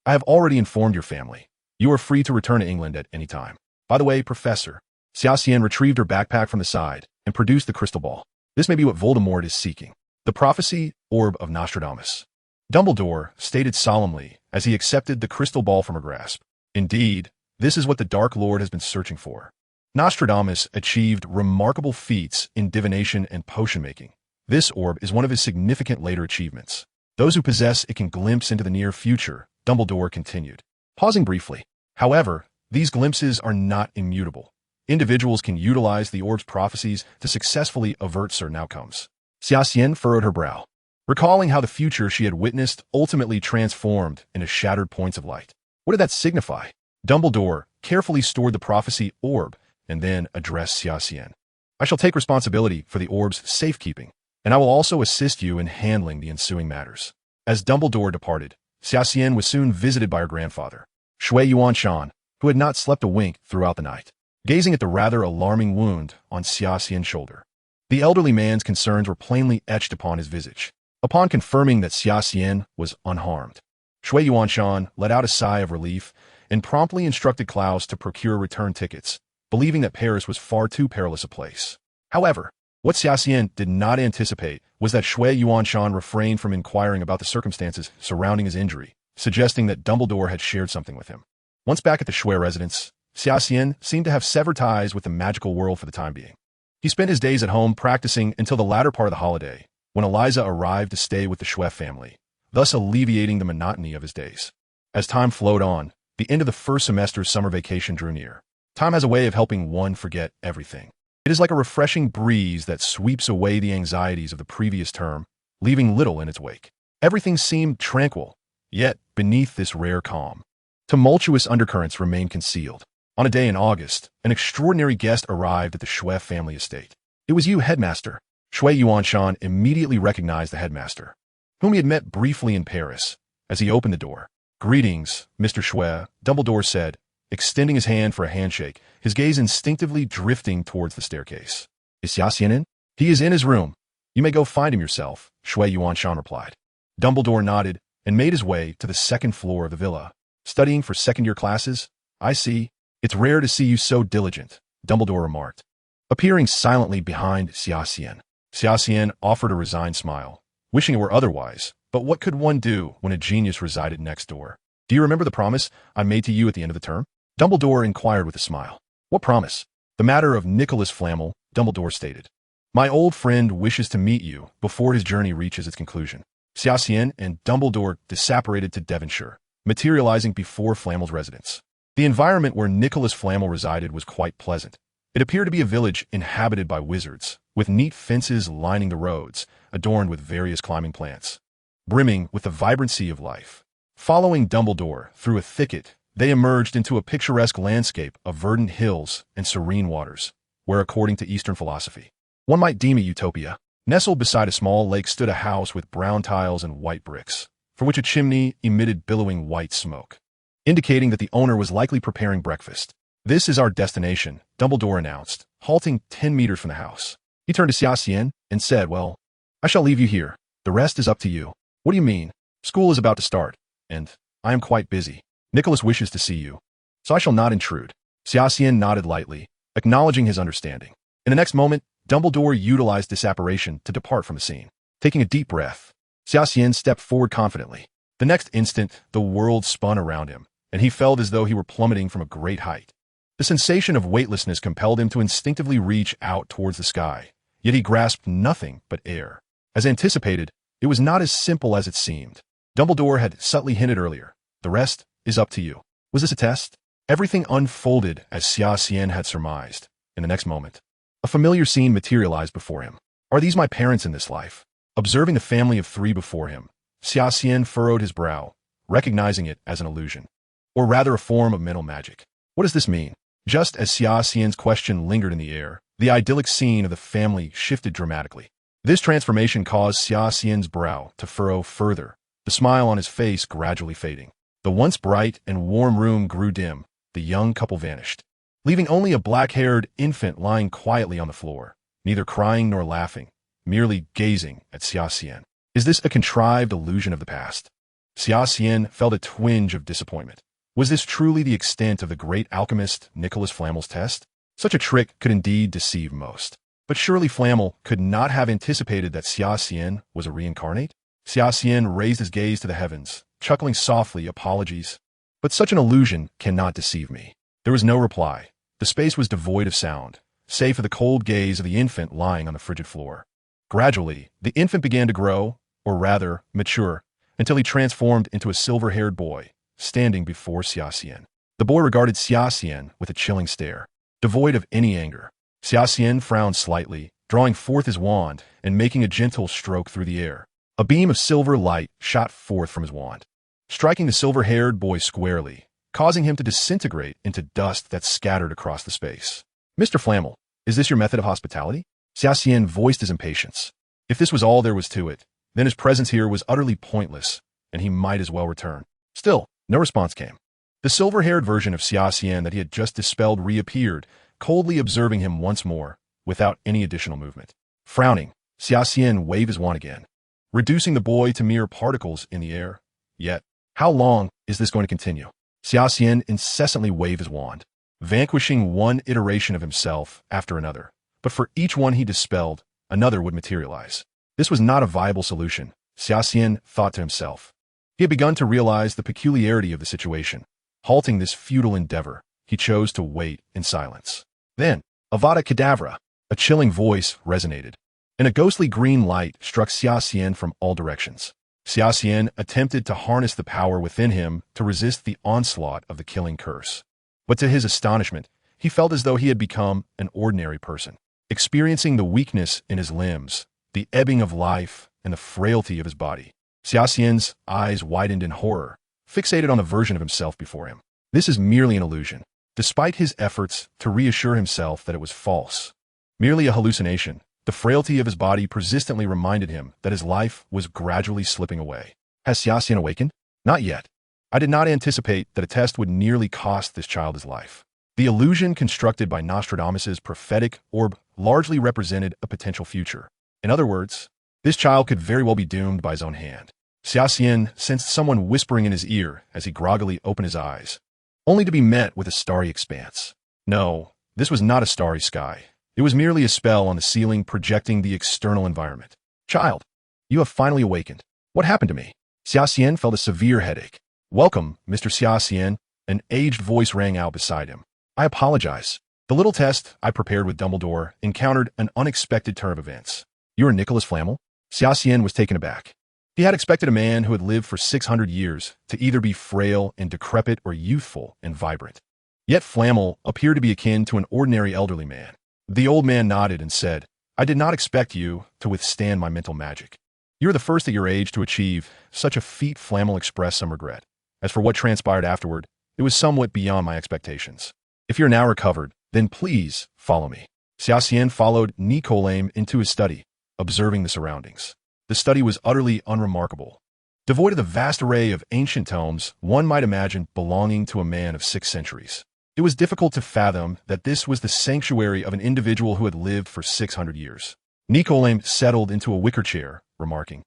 I have already informed your family. You are free to return to England at any time. By the way, Professor, Xia Xian retrieved her backpack from the side and produced the crystal ball. This may be what Voldemort is seeking. The prophecy orb of Nostradamus. Dumbledore stated solemnly as he accepted the crystal ball from her grasp. Indeed, this is what the Dark Lord has been searching for. Nostradamus achieved remarkable feats in divination and potion-making. This orb is one of his significant later achievements. Those who possess it can glimpse into the near future, Dumbledore continued. Pausing briefly. However, these glimpses are not immutable. Individuals can utilize the orb's prophecies to successfully avert certain outcomes. Xia Xian furrowed her brow, recalling how the future she had witnessed ultimately transformed into shattered points of light. What did that signify? Dumbledore carefully stored the prophecy orb and then addressed Xia Xian. I shall take responsibility for the orb's safekeeping, and I will also assist you in handling the ensuing matters. As Dumbledore departed, Xia Xian was soon visited by her grandfather, Shui Yuanshan, who had not slept a wink throughout the night, gazing at the rather alarming wound on Xia Xian's shoulder. The elderly man's concerns were plainly etched upon his visage. Upon confirming that Xia Xian was unharmed, Shui Yuanshan let out a sigh of relief and promptly instructed Klaus to procure return tickets, believing that Paris was far too perilous a place. However, what Xia Xian did not anticipate was that Shui Yuanshan refrained from inquiring about the circumstances surrounding his injury, suggesting that Dumbledore had shared something with him. Once back at the Shui residence, Xia Xian seemed to have severed ties with the magical world for the time being. He spent his days at home practicing until the latter part of the holiday, when Eliza arrived to stay with the Shui family, thus alleviating the monotony of his days. As time flowed on, the end of the first semester's summer vacation drew near. Time has a way of helping one forget everything. It is like a refreshing breeze that sweeps away the anxieties of the previous term, leaving little in its wake. Everything seemed tranquil, yet beneath this rare calm, tumultuous undercurrents remained concealed. On a day in August, an extraordinary guest arrived at the Shui family estate. It was you, headmaster. Shui Yuanshan immediately recognized the headmaster, whom he had met briefly in Paris, as he opened the door. Greetings, Mr. Shui, Dumbledore said, extending his hand for a handshake, his gaze instinctively drifting towards the staircase. Is Xia Xian in? He is in his room. You may go find him yourself, Shui Yuanshan replied. Dumbledore nodded and made his way to the second floor of the villa. Studying for second-year classes? I see. It's rare to see you so diligent, Dumbledore remarked, appearing silently behind Xia Xian. Xia Xian offered a resigned smile, wishing it were otherwise, but what could one do when a genius resided next door? Do you remember the promise I made to you at the end of the term? Dumbledore inquired with a smile. What promise? The matter of Nicholas Flamel, Dumbledore stated. My old friend wishes to meet you before his journey reaches its conclusion. Xia Xian and Dumbledore disapparated to Devonshire, materializing before Flamel's residence. The environment where Nicholas Flamel resided was quite pleasant. It appeared to be a village inhabited by wizards, with neat fences lining the roads, adorned with various climbing plants, brimming with the vibrancy of life. Following Dumbledore through a thicket, they emerged into a picturesque landscape of verdant hills and serene waters, where, according to Eastern philosophy, one might deem a utopia. Nestled beside a small lake stood a house with brown tiles and white bricks, from which a chimney emitted billowing white smoke, indicating that the owner was likely preparing breakfast. This is our destination, Dumbledore announced, halting 10 meters from the house. He turned to Xia Xian and said, well, I shall leave you here. The rest is up to you. What do you mean? School is about to start, and I am quite busy. Nicholas wishes to see you, so I shall not intrude. Xia Xian nodded lightly, acknowledging his understanding. In the next moment, Dumbledore utilized disapparation to depart from the scene. Taking a deep breath, Xia Xian stepped forward confidently. The next instant, the world spun around him, and he felt as though he were plummeting from a great height. The sensation of weightlessness compelled him to instinctively reach out towards the sky, yet he grasped nothing but air. As anticipated, it was not as simple as it seemed. Dumbledore had subtly hinted earlier, "The rest is up to you." Was this a test? Everything unfolded as Xia Xian had surmised. In the next moment, a familiar scene materialized before him. Are these my parents in this life? Observing the family of 3 before him, Xia Xian furrowed his brow, recognizing it as an illusion, or rather a form of mental magic. What does this mean? Just as Xia Xian's question lingered in the air, the idyllic scene of the family shifted dramatically. This transformation caused Xia Xian's brow to furrow further, the smile on his face gradually fading. The once bright and warm room grew dim, the young couple vanished, leaving only a black-haired infant lying quietly on the floor, neither crying nor laughing, merely gazing at Xia Xian. Is this a contrived illusion of the past? Xia Xian felt a twinge of disappointment. Was this truly the extent of the great alchemist Nicholas Flamel's test? Such a trick could indeed deceive most. But surely Flamel could not have anticipated that Xia Xian was a reincarnate? Xia Xian raised his gaze to the heavens, chuckling softly, "Apologies. But such an illusion cannot deceive me." There was no reply. The space was devoid of sound, save for the cold gaze of the infant lying on the frigid floor. Gradually, the infant began to grow, or rather, mature, until he transformed into a silver-haired boy, standing before Xia Xian. The boy regarded Xia Xian with a chilling stare, devoid of any anger. Xia Xian frowned slightly, drawing forth his wand and making a gentle stroke through the air. A beam of silver light shot forth from his wand, striking the silver-haired boy squarely, causing him to disintegrate into dust that scattered across the space. "Mr. Flamel, is this your method of hospitality?" Xia Xian voiced his impatience. If this was all there was to it, then his presence here was utterly pointless, and he might as well return. Still, no response came. The silver-haired version of Xia Xian that he had just dispelled reappeared, coldly observing him once more, without any additional movement. Frowning, Xia Xian waved his wand again, reducing the boy to mere particles in the air. Yet, how long is this going to continue? Xia Xian incessantly waved his wand, vanquishing one iteration of himself after another. But for each one he dispelled, another would materialize. This was not a viable solution, Xia Xian thought to himself. He had begun to realize the peculiarity of the situation. Halting this futile endeavor, he chose to wait in silence. Then, Avada Kedavra, a chilling voice resonated, and a ghostly green light struck Xia Xian from all directions. Xia Xian attempted to harness the power within him to resist the onslaught of the killing curse. But to his astonishment, he felt as though he had become an ordinary person, experiencing the weakness in his limbs, the ebbing of life, and the frailty of his body. Xia Xian's eyes widened in horror, fixated on the version of himself before him. This is merely an illusion, despite his efforts to reassure himself that it was false. Merely a hallucination, the frailty of his body persistently reminded him that his life was gradually slipping away. Has Xia Xian awakened? Not yet. I did not anticipate that a test would nearly cost this child his life. The illusion constructed by Nostradamus's prophetic orb largely represented a potential future. In other words, this child could very well be doomed by his own hand. Xia Xian sensed someone whispering in his ear as he groggily opened his eyes, only to be met with a starry expanse. No, this was not a starry sky. It was merely a spell on the ceiling projecting the external environment. "Child, you have finally awakened. What happened to me?" Xia Xian felt a severe headache. "Welcome, Mr. Xia Xian," an aged voice rang out beside him. "I apologize. The little test I prepared with Dumbledore encountered an unexpected turn of events." "You are Nicholas Flamel?" Xia Xian was taken aback. He had expected a man who had lived for 600 years to either be frail and decrepit or youthful and vibrant. Yet Flamel appeared to be akin to an ordinary elderly man. The old man nodded and said, "I did not expect you to withstand my mental magic. You are the first at your age to achieve such a feat." Flamel expressed some regret. As for what transpired afterward, it was somewhat beyond my expectations. "If you're now recovered, then please follow me." Xia Xian followed Nicolame into his study, observing the surroundings. The study was utterly unremarkable. Devoid of the vast array of ancient tomes one might imagine belonging to a man of 6 centuries. It was difficult to fathom that this was the sanctuary of an individual who had lived for 600 years. Nicolame settled into a wicker chair, remarking,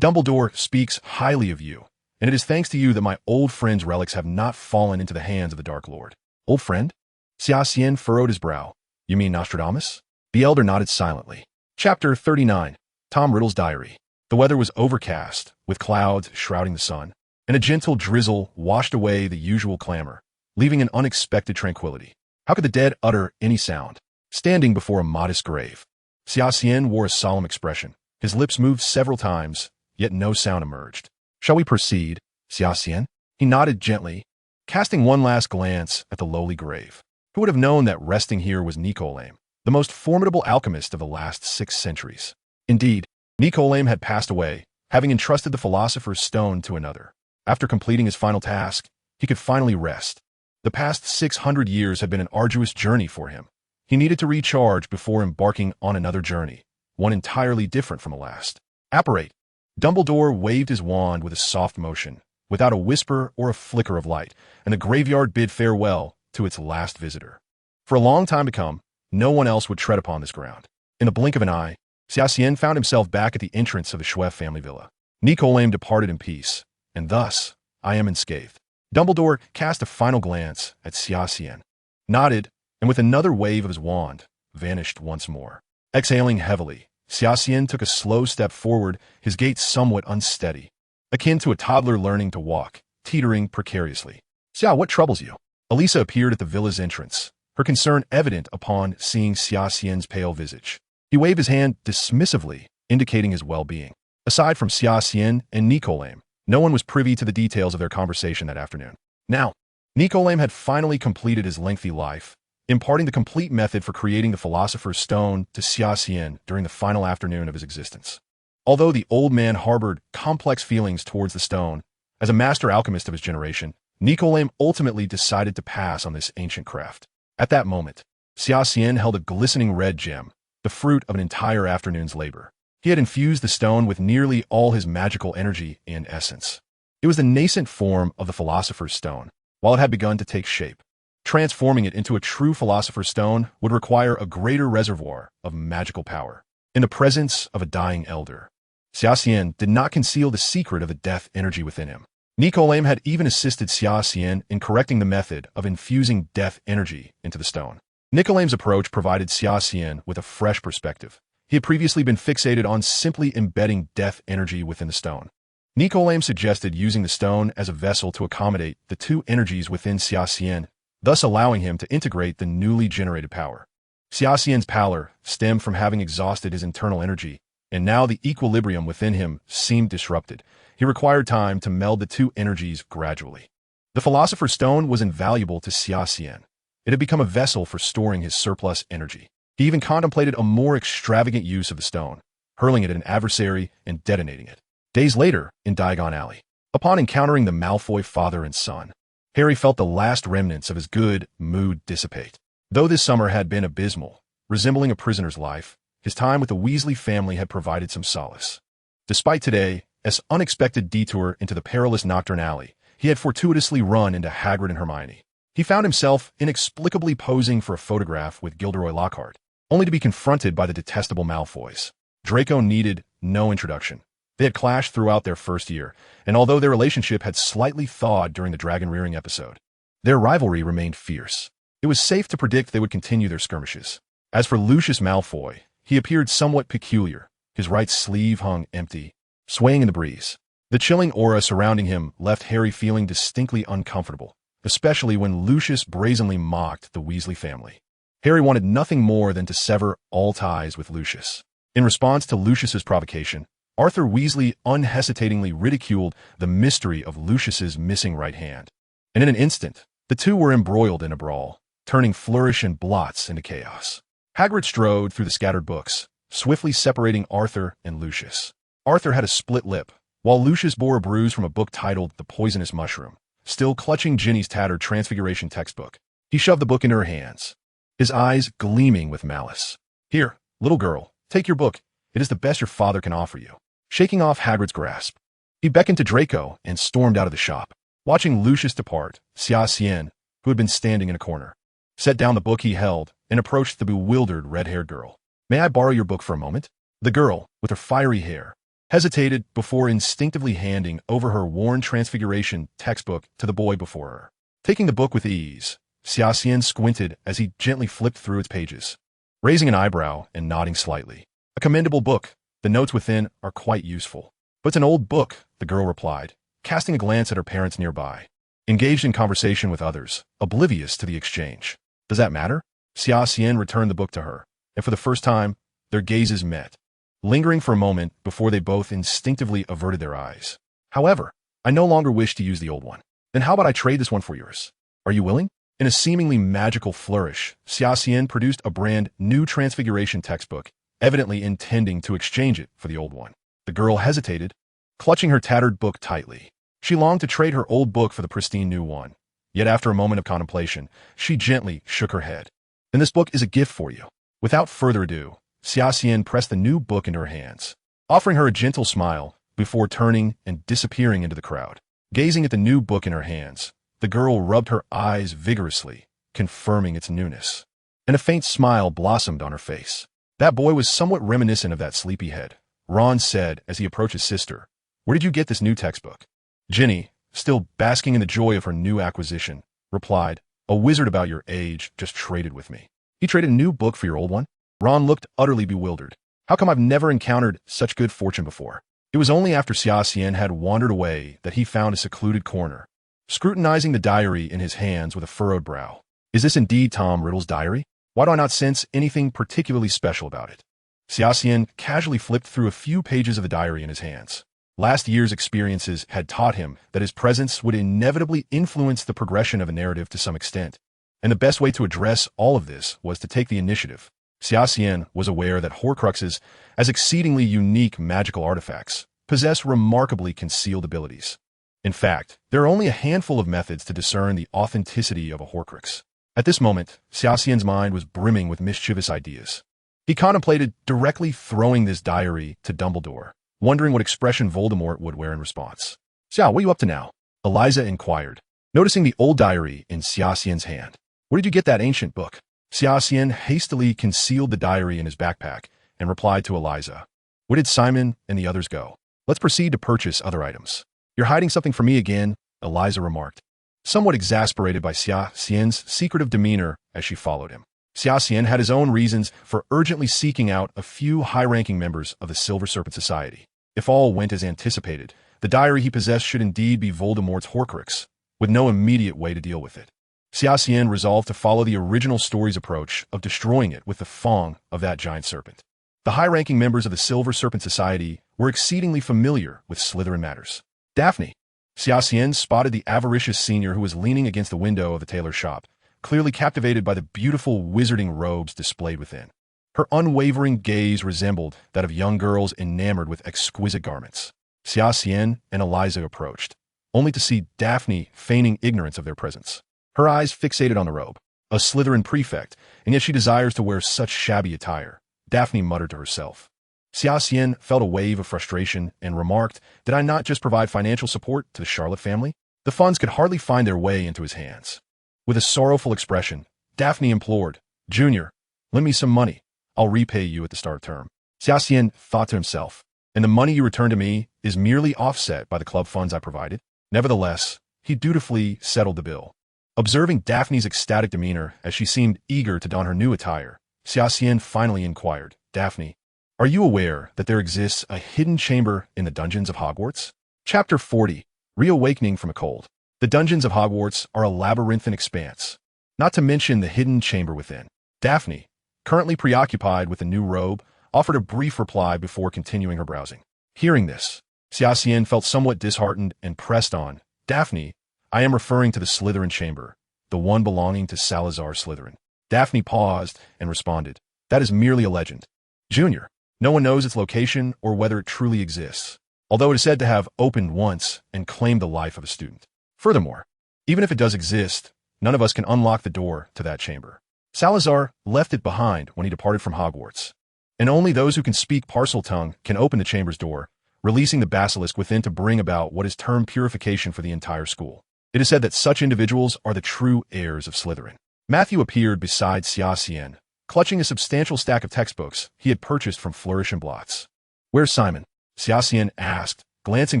"Dumbledore speaks highly of you, and it is thanks to you that my old friend's relics have not fallen into the hands of the Dark Lord." "Old friend?" Xia Xian furrowed his brow. "You mean Nostradamus?" The elder nodded silently. Chapter 39. Tom Riddle's Diary. The weather was overcast, with clouds shrouding the sun. and a gentle drizzle washed away the usual clamor, leaving an unexpected tranquility. How could the dead utter any sound? Standing before a modest grave, Xia Xian wore a solemn expression. His lips moved several times, yet no sound emerged. Shall we proceed, Xia Xian? He nodded gently, casting one last glance at the lowly grave. Who would have known that resting here was Nicolaim, the most formidable alchemist of the last 6 centuries? Indeed, Nicolaim had passed away, having entrusted the Philosopher's Stone to another. After completing his final task, he could finally rest. The past 600 years had been an arduous journey for him. He needed to recharge before embarking on another journey, one entirely different from the last. Apparate. Dumbledore waved his wand with a soft motion, without a whisper or a flicker of light, and the graveyard bid farewell to its last visitor. For a long time to come, no one else would tread upon this ground. In the blink of an eye, Xia Xian found himself back at the entrance of the Schweff family villa. Nicolaim departed in peace, and thus I am unscathed. Dumbledore cast a final glance at Xia Xian, nodded, and with another wave of his wand, vanished once more. Exhaling heavily, Xia Xian took a slow step forward, his gait somewhat unsteady, akin to a toddler learning to walk, teetering precariously. Xia, what troubles you? Elisa appeared at the villa's entrance, her concern evident upon seeing Xia Xian's pale visage. He waved his hand dismissively, indicating his well-being. Aside from Xia Xian and Nicolaim, no one was privy to the details of their conversation that afternoon. Now, Nicolaim had finally completed his lengthy life, imparting the complete method for creating the Philosopher's Stone to Xia Xian during the final afternoon of his existence. Although the old man harbored complex feelings towards the stone, as a master alchemist of his generation, Nicolaim ultimately decided to pass on this ancient craft. At that moment, Xia Xian held a glistening red gem, the fruit of an entire afternoon's labor. He had infused the stone with nearly all his magical energy and essence. It was the nascent form of the Philosopher's Stone, while it had begun to take shape. Transforming it into a true Philosopher's Stone would require a greater reservoir of magical power. In the presence of a dying elder, Xia Xian did not conceal the secret of the death energy within him. Nicolaim had even assisted Xia Xian in correcting the method of infusing death energy into the stone. Nicolaim's approach provided Xia Xian with a fresh perspective. He had previously been fixated on simply embedding death energy within the stone. Nicolaim suggested using the stone as a vessel to accommodate the two energies within Xia Xian, thus allowing him to integrate the newly generated power. Xia Xian's pallor stemmed from having exhausted his internal energy, and now the equilibrium within him seemed disrupted. He required time to meld the two energies gradually. The Philosopher's Stone was invaluable to Xia Xian. It had become a vessel for storing his surplus energy. He even contemplated a more extravagant use of the stone, hurling it at an adversary and detonating it. Days later, in Diagon Alley, upon encountering the Malfoy father and son, Harry felt the last remnants of his good mood dissipate. Though this summer had been abysmal, resembling a prisoner's life, his time with the Weasley family had provided some solace. Despite today's unexpected detour into the perilous Nocturne Alley, he had fortuitously run into Hagrid and Hermione. He found himself inexplicably posing for a photograph with Gilderoy Lockhart, only to be confronted by the detestable Malfoys. Draco needed no introduction. They had clashed throughout their first year, and although their relationship had slightly thawed during the dragon-rearing episode, their rivalry remained fierce. It was safe to predict they would continue their skirmishes. As for Lucius Malfoy, he appeared somewhat peculiar. His right sleeve hung empty, swaying in the breeze. The chilling aura surrounding him left Harry feeling distinctly uncomfortable, especially when Lucius brazenly mocked the Weasley family. Harry wanted nothing more than to sever all ties with Lucius. In response to Lucius's provocation, Arthur Weasley unhesitatingly ridiculed the mystery of Lucius's missing right hand. And in an instant, the two were embroiled in a brawl, turning flourish and blots into chaos. Hagrid strode through the scattered books, swiftly separating Arthur and Lucius. Arthur had a split lip, while Lucius bore a bruise from a book titled The Poisonous Mushroom. Still clutching Ginny's tattered Transfiguration textbook, he shoved the book into her hands, his eyes gleaming with malice. "Here, little girl, take your book. It is the best your father can offer you." Shaking off Hagrid's grasp, he beckoned to Draco and stormed out of the shop. Watching Lucius depart, Xia Xian, who had been standing in a corner, set down the book he held and approached the bewildered red-haired girl. "May I borrow your book for a moment?" The girl, with her fiery hair, hesitated before instinctively handing over her worn Transfiguration textbook to the boy before her. Taking the book with ease, Xia Xian squinted as he gently flipped through its pages, raising an eyebrow and nodding slightly. "A commendable book. The notes within are quite useful." "But it's an old book," the girl replied, casting a glance at her parents nearby. Engaged in conversation with others, oblivious to the exchange. Does that matter? Xia Xian returned the book to her, and for the first time, their gazes met, lingering for a moment before they both instinctively averted their eyes. However, I no longer wish to use the old one. Then how about I trade this one for yours? Are you willing? In a seemingly magical flourish, Xia Xian produced a brand new Transfiguration textbook, evidently intending to exchange it for the old one. The girl hesitated, clutching her tattered book tightly. She longed to trade her old book for the pristine new one. Yet after a moment of contemplation, she gently shook her head. Then this book is a gift for you. Without further ado, Xia Xian pressed the new book into her hands, offering her a gentle smile before turning and disappearing into the crowd. Gazing at the new book in her hands, the girl rubbed her eyes vigorously, confirming its newness. And a faint smile blossomed on her face. That boy was somewhat reminiscent of that sleepyhead, Ron said as he approached his sister. Where did you get this new textbook? Ginny, still basking in the joy of her new acquisition, replied, A wizard about your age just traded with me. He traded a new book for your old one? Ron looked utterly bewildered. How come I've never encountered such good fortune before? It was only after Xia Xian had wandered away that he found a secluded corner, scrutinizing the diary in his hands with a furrowed brow. Is this indeed Tom Riddle's diary? Why do I not sense anything particularly special about it? Xia Xian casually flipped through a few pages of the diary in his hands. Last year's experiences had taught him that his presence would inevitably influence the progression of a narrative to some extent, and the best way to address all of this was to take the initiative. Xia Xian was aware that Horcruxes, as exceedingly unique magical artifacts, possess remarkably concealed abilities. In fact, there are only a handful of methods to discern the authenticity of a Horcrux. At this moment, Xia Xian's mind was brimming with mischievous ideas. He contemplated directly throwing this diary to Dumbledore, wondering what expression Voldemort would wear in response. Xia, what are you up to now? Eliza inquired, noticing the old diary in Xia Xian's hand. Where did you get that ancient book? Xia Xian hastily concealed the diary in his backpack and replied to Eliza. Where did Simon and the others go? Let's proceed to purchase other items. You're hiding something from me again, Eliza remarked, somewhat exasperated by Xia Xian's secretive demeanor as she followed him. Xia Xian had his own reasons for urgently seeking out a few high-ranking members of the Silver Serpent Society. If all went as anticipated, the diary he possessed should indeed be Voldemort's Horcrux, with no immediate way to deal with it. Xia Xian resolved to follow the original story's approach of destroying it with the fang of that giant serpent. The high-ranking members of the Silver Serpent Society were exceedingly familiar with Slytherin matters. Daphne. Xia Xian spotted the avaricious senior who was leaning against the window of the tailor's shop, clearly captivated by the beautiful wizarding robes displayed within. Her unwavering gaze resembled that of young girls enamored with exquisite garments. Xia Xian and Eliza approached, only to see Daphne feigning ignorance of their presence. Her eyes fixated on the robe. A Slytherin prefect, and yet she desires to wear such shabby attire, Daphne muttered to herself. Xia Xian felt a wave of frustration and remarked, Did I not just provide financial support to the Charlotte family? The funds could hardly find their way into his hands. With a sorrowful expression, Daphne implored, Junior, lend me some money. I'll repay you at the start of term. Xia Xian thought to himself, and the money you return to me is merely offset by the club funds I provided. Nevertheless, he dutifully settled the bill. Observing Daphne's ecstatic demeanor as she seemed eager to don her new attire, Xia Xian finally inquired, Daphne, are you aware that there exists a hidden chamber in the dungeons of Hogwarts? Chapter 40, Reawakening from a Cold. The dungeons of Hogwarts are a labyrinthine expanse, not to mention the hidden chamber within. Daphne, currently preoccupied with the new robe, offered a brief reply before continuing her browsing. Hearing this, Xia Xian felt somewhat disheartened and pressed on, Daphne, I am referring to the Slytherin chamber, the one belonging to Salazar Slytherin. Daphne paused and responded, That is merely a legend. Junior, no one knows its location or whether it truly exists, although it is said to have opened once and claimed the life of a student. Furthermore, even if it does exist, none of us can unlock the door to that chamber. Salazar left it behind when he departed from Hogwarts, and only those who can speak Parseltongue can open the chamber's door, releasing the basilisk within to bring about what is termed purification for the entire school. It is said that such individuals are the true heirs of Slytherin. Matthew appeared beside Xia Xian, clutching a substantial stack of textbooks he had purchased from Flourish and Blots. Where's Simon? Xia Xian asked, glancing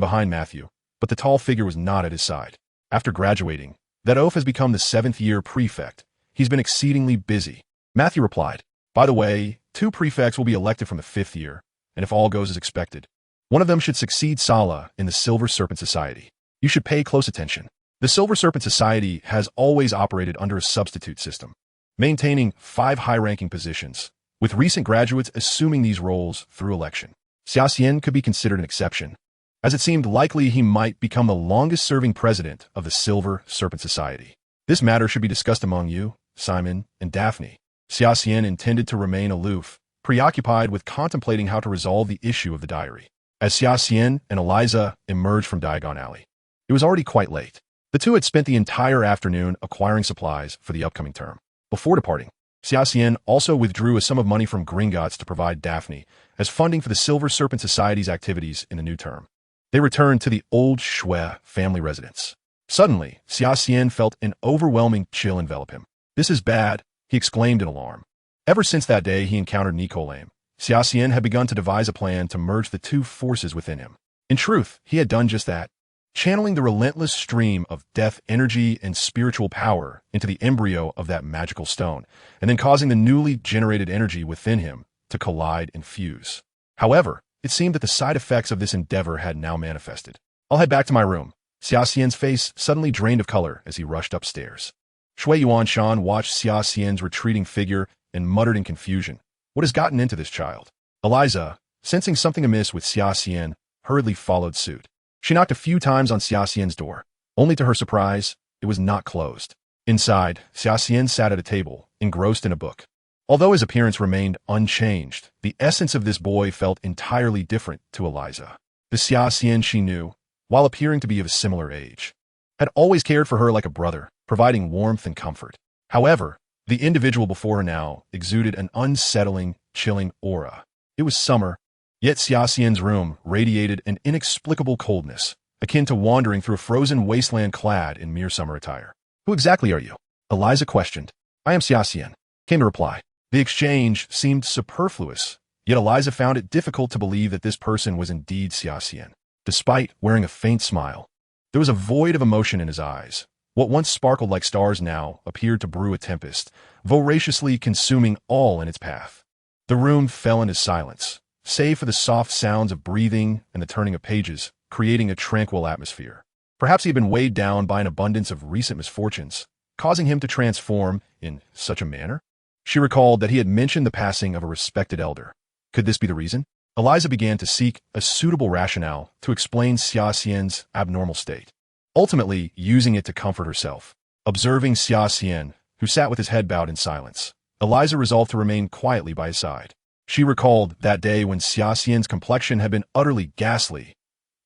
behind Matthew, but the tall figure was not at his side. After graduating, that oaf has become the 7th-year prefect. He's been exceedingly busy. Matthew replied, By the way, 2 prefects will be elected from the 5th year, and if all goes as expected, one of them should succeed Sala in the Silver Serpent Society. You should pay close attention. The Silver Serpent Society has always operated under a substitute system, maintaining 5 high-ranking positions, with recent graduates assuming these roles through election. Xia Xian could be considered an exception, as it seemed likely he might become the longest-serving president of the Silver Serpent Society. This matter should be discussed among you, Simon, and Daphne. Xia Xian intended to remain aloof, preoccupied with contemplating how to resolve the issue of the diary. As Xia Xian and Eliza emerged from Diagon Alley, it was already quite late. The two had spent the entire afternoon acquiring supplies for the upcoming term. Before departing, Xia Xian also withdrew a sum of money from Gringotts to provide Daphne as funding for the Silver Serpent Society's activities in the new term. They returned to the old Shui family residence. Suddenly, Xia Xian felt an overwhelming chill envelop him. "This is bad," he exclaimed in alarm. Ever since that day he encountered Nicolame, Xia Xian had begun to devise a plan to merge the two forces within him. In truth, he had done just that, channeling the relentless stream of death energy and spiritual power into the embryo of that magical stone, and then causing the newly generated energy within him to collide and fuse. However, it seemed that the side effects of this endeavor had now manifested. "I'll head back to my room." Xia Xian's face suddenly drained of color as he rushed upstairs. Shui Yuanshan watched Xia Xian's retreating figure and muttered in confusion, "What has gotten into this child?" Eliza, sensing something amiss with Xia Xian, hurriedly followed suit. She knocked a few times on Xia Xian's door. Only to her surprise, it was not closed. Inside, Xia Xian sat at a table, engrossed in a book. Although his appearance remained unchanged, the essence of this boy felt entirely different to Eliza. The Xia Xian she knew, while appearing to be of a similar age, had always cared for her like a brother, providing warmth and comfort. However, the individual before her now exuded an unsettling, chilling aura. It was summer, yet Xia Xian's room radiated an inexplicable coldness, akin to wandering through a frozen wasteland clad in mere summer attire. "Who exactly are you?" Eliza questioned. "I am Xia Xian," came the reply. The exchange seemed superfluous, yet Eliza found it difficult to believe that this person was indeed Xia Xian. Despite wearing a faint smile, there was a void of emotion in his eyes. What once sparkled like stars now appeared to brew a tempest, voraciously consuming all in its path. The room fell into silence, save for the soft sounds of breathing and the turning of pages, creating a tranquil atmosphere. Perhaps he had been weighed down by an abundance of recent misfortunes, causing him to transform in such a manner. She recalled that he had mentioned the passing of a respected elder. Could this be the reason? Eliza began to seek a suitable rationale to explain Xia Xian's abnormal state, ultimately using it to comfort herself. Observing Xia Xian, who sat with his head bowed in silence, Eliza resolved to remain quietly by his side. She recalled that day when Xia Xian's complexion had been utterly ghastly,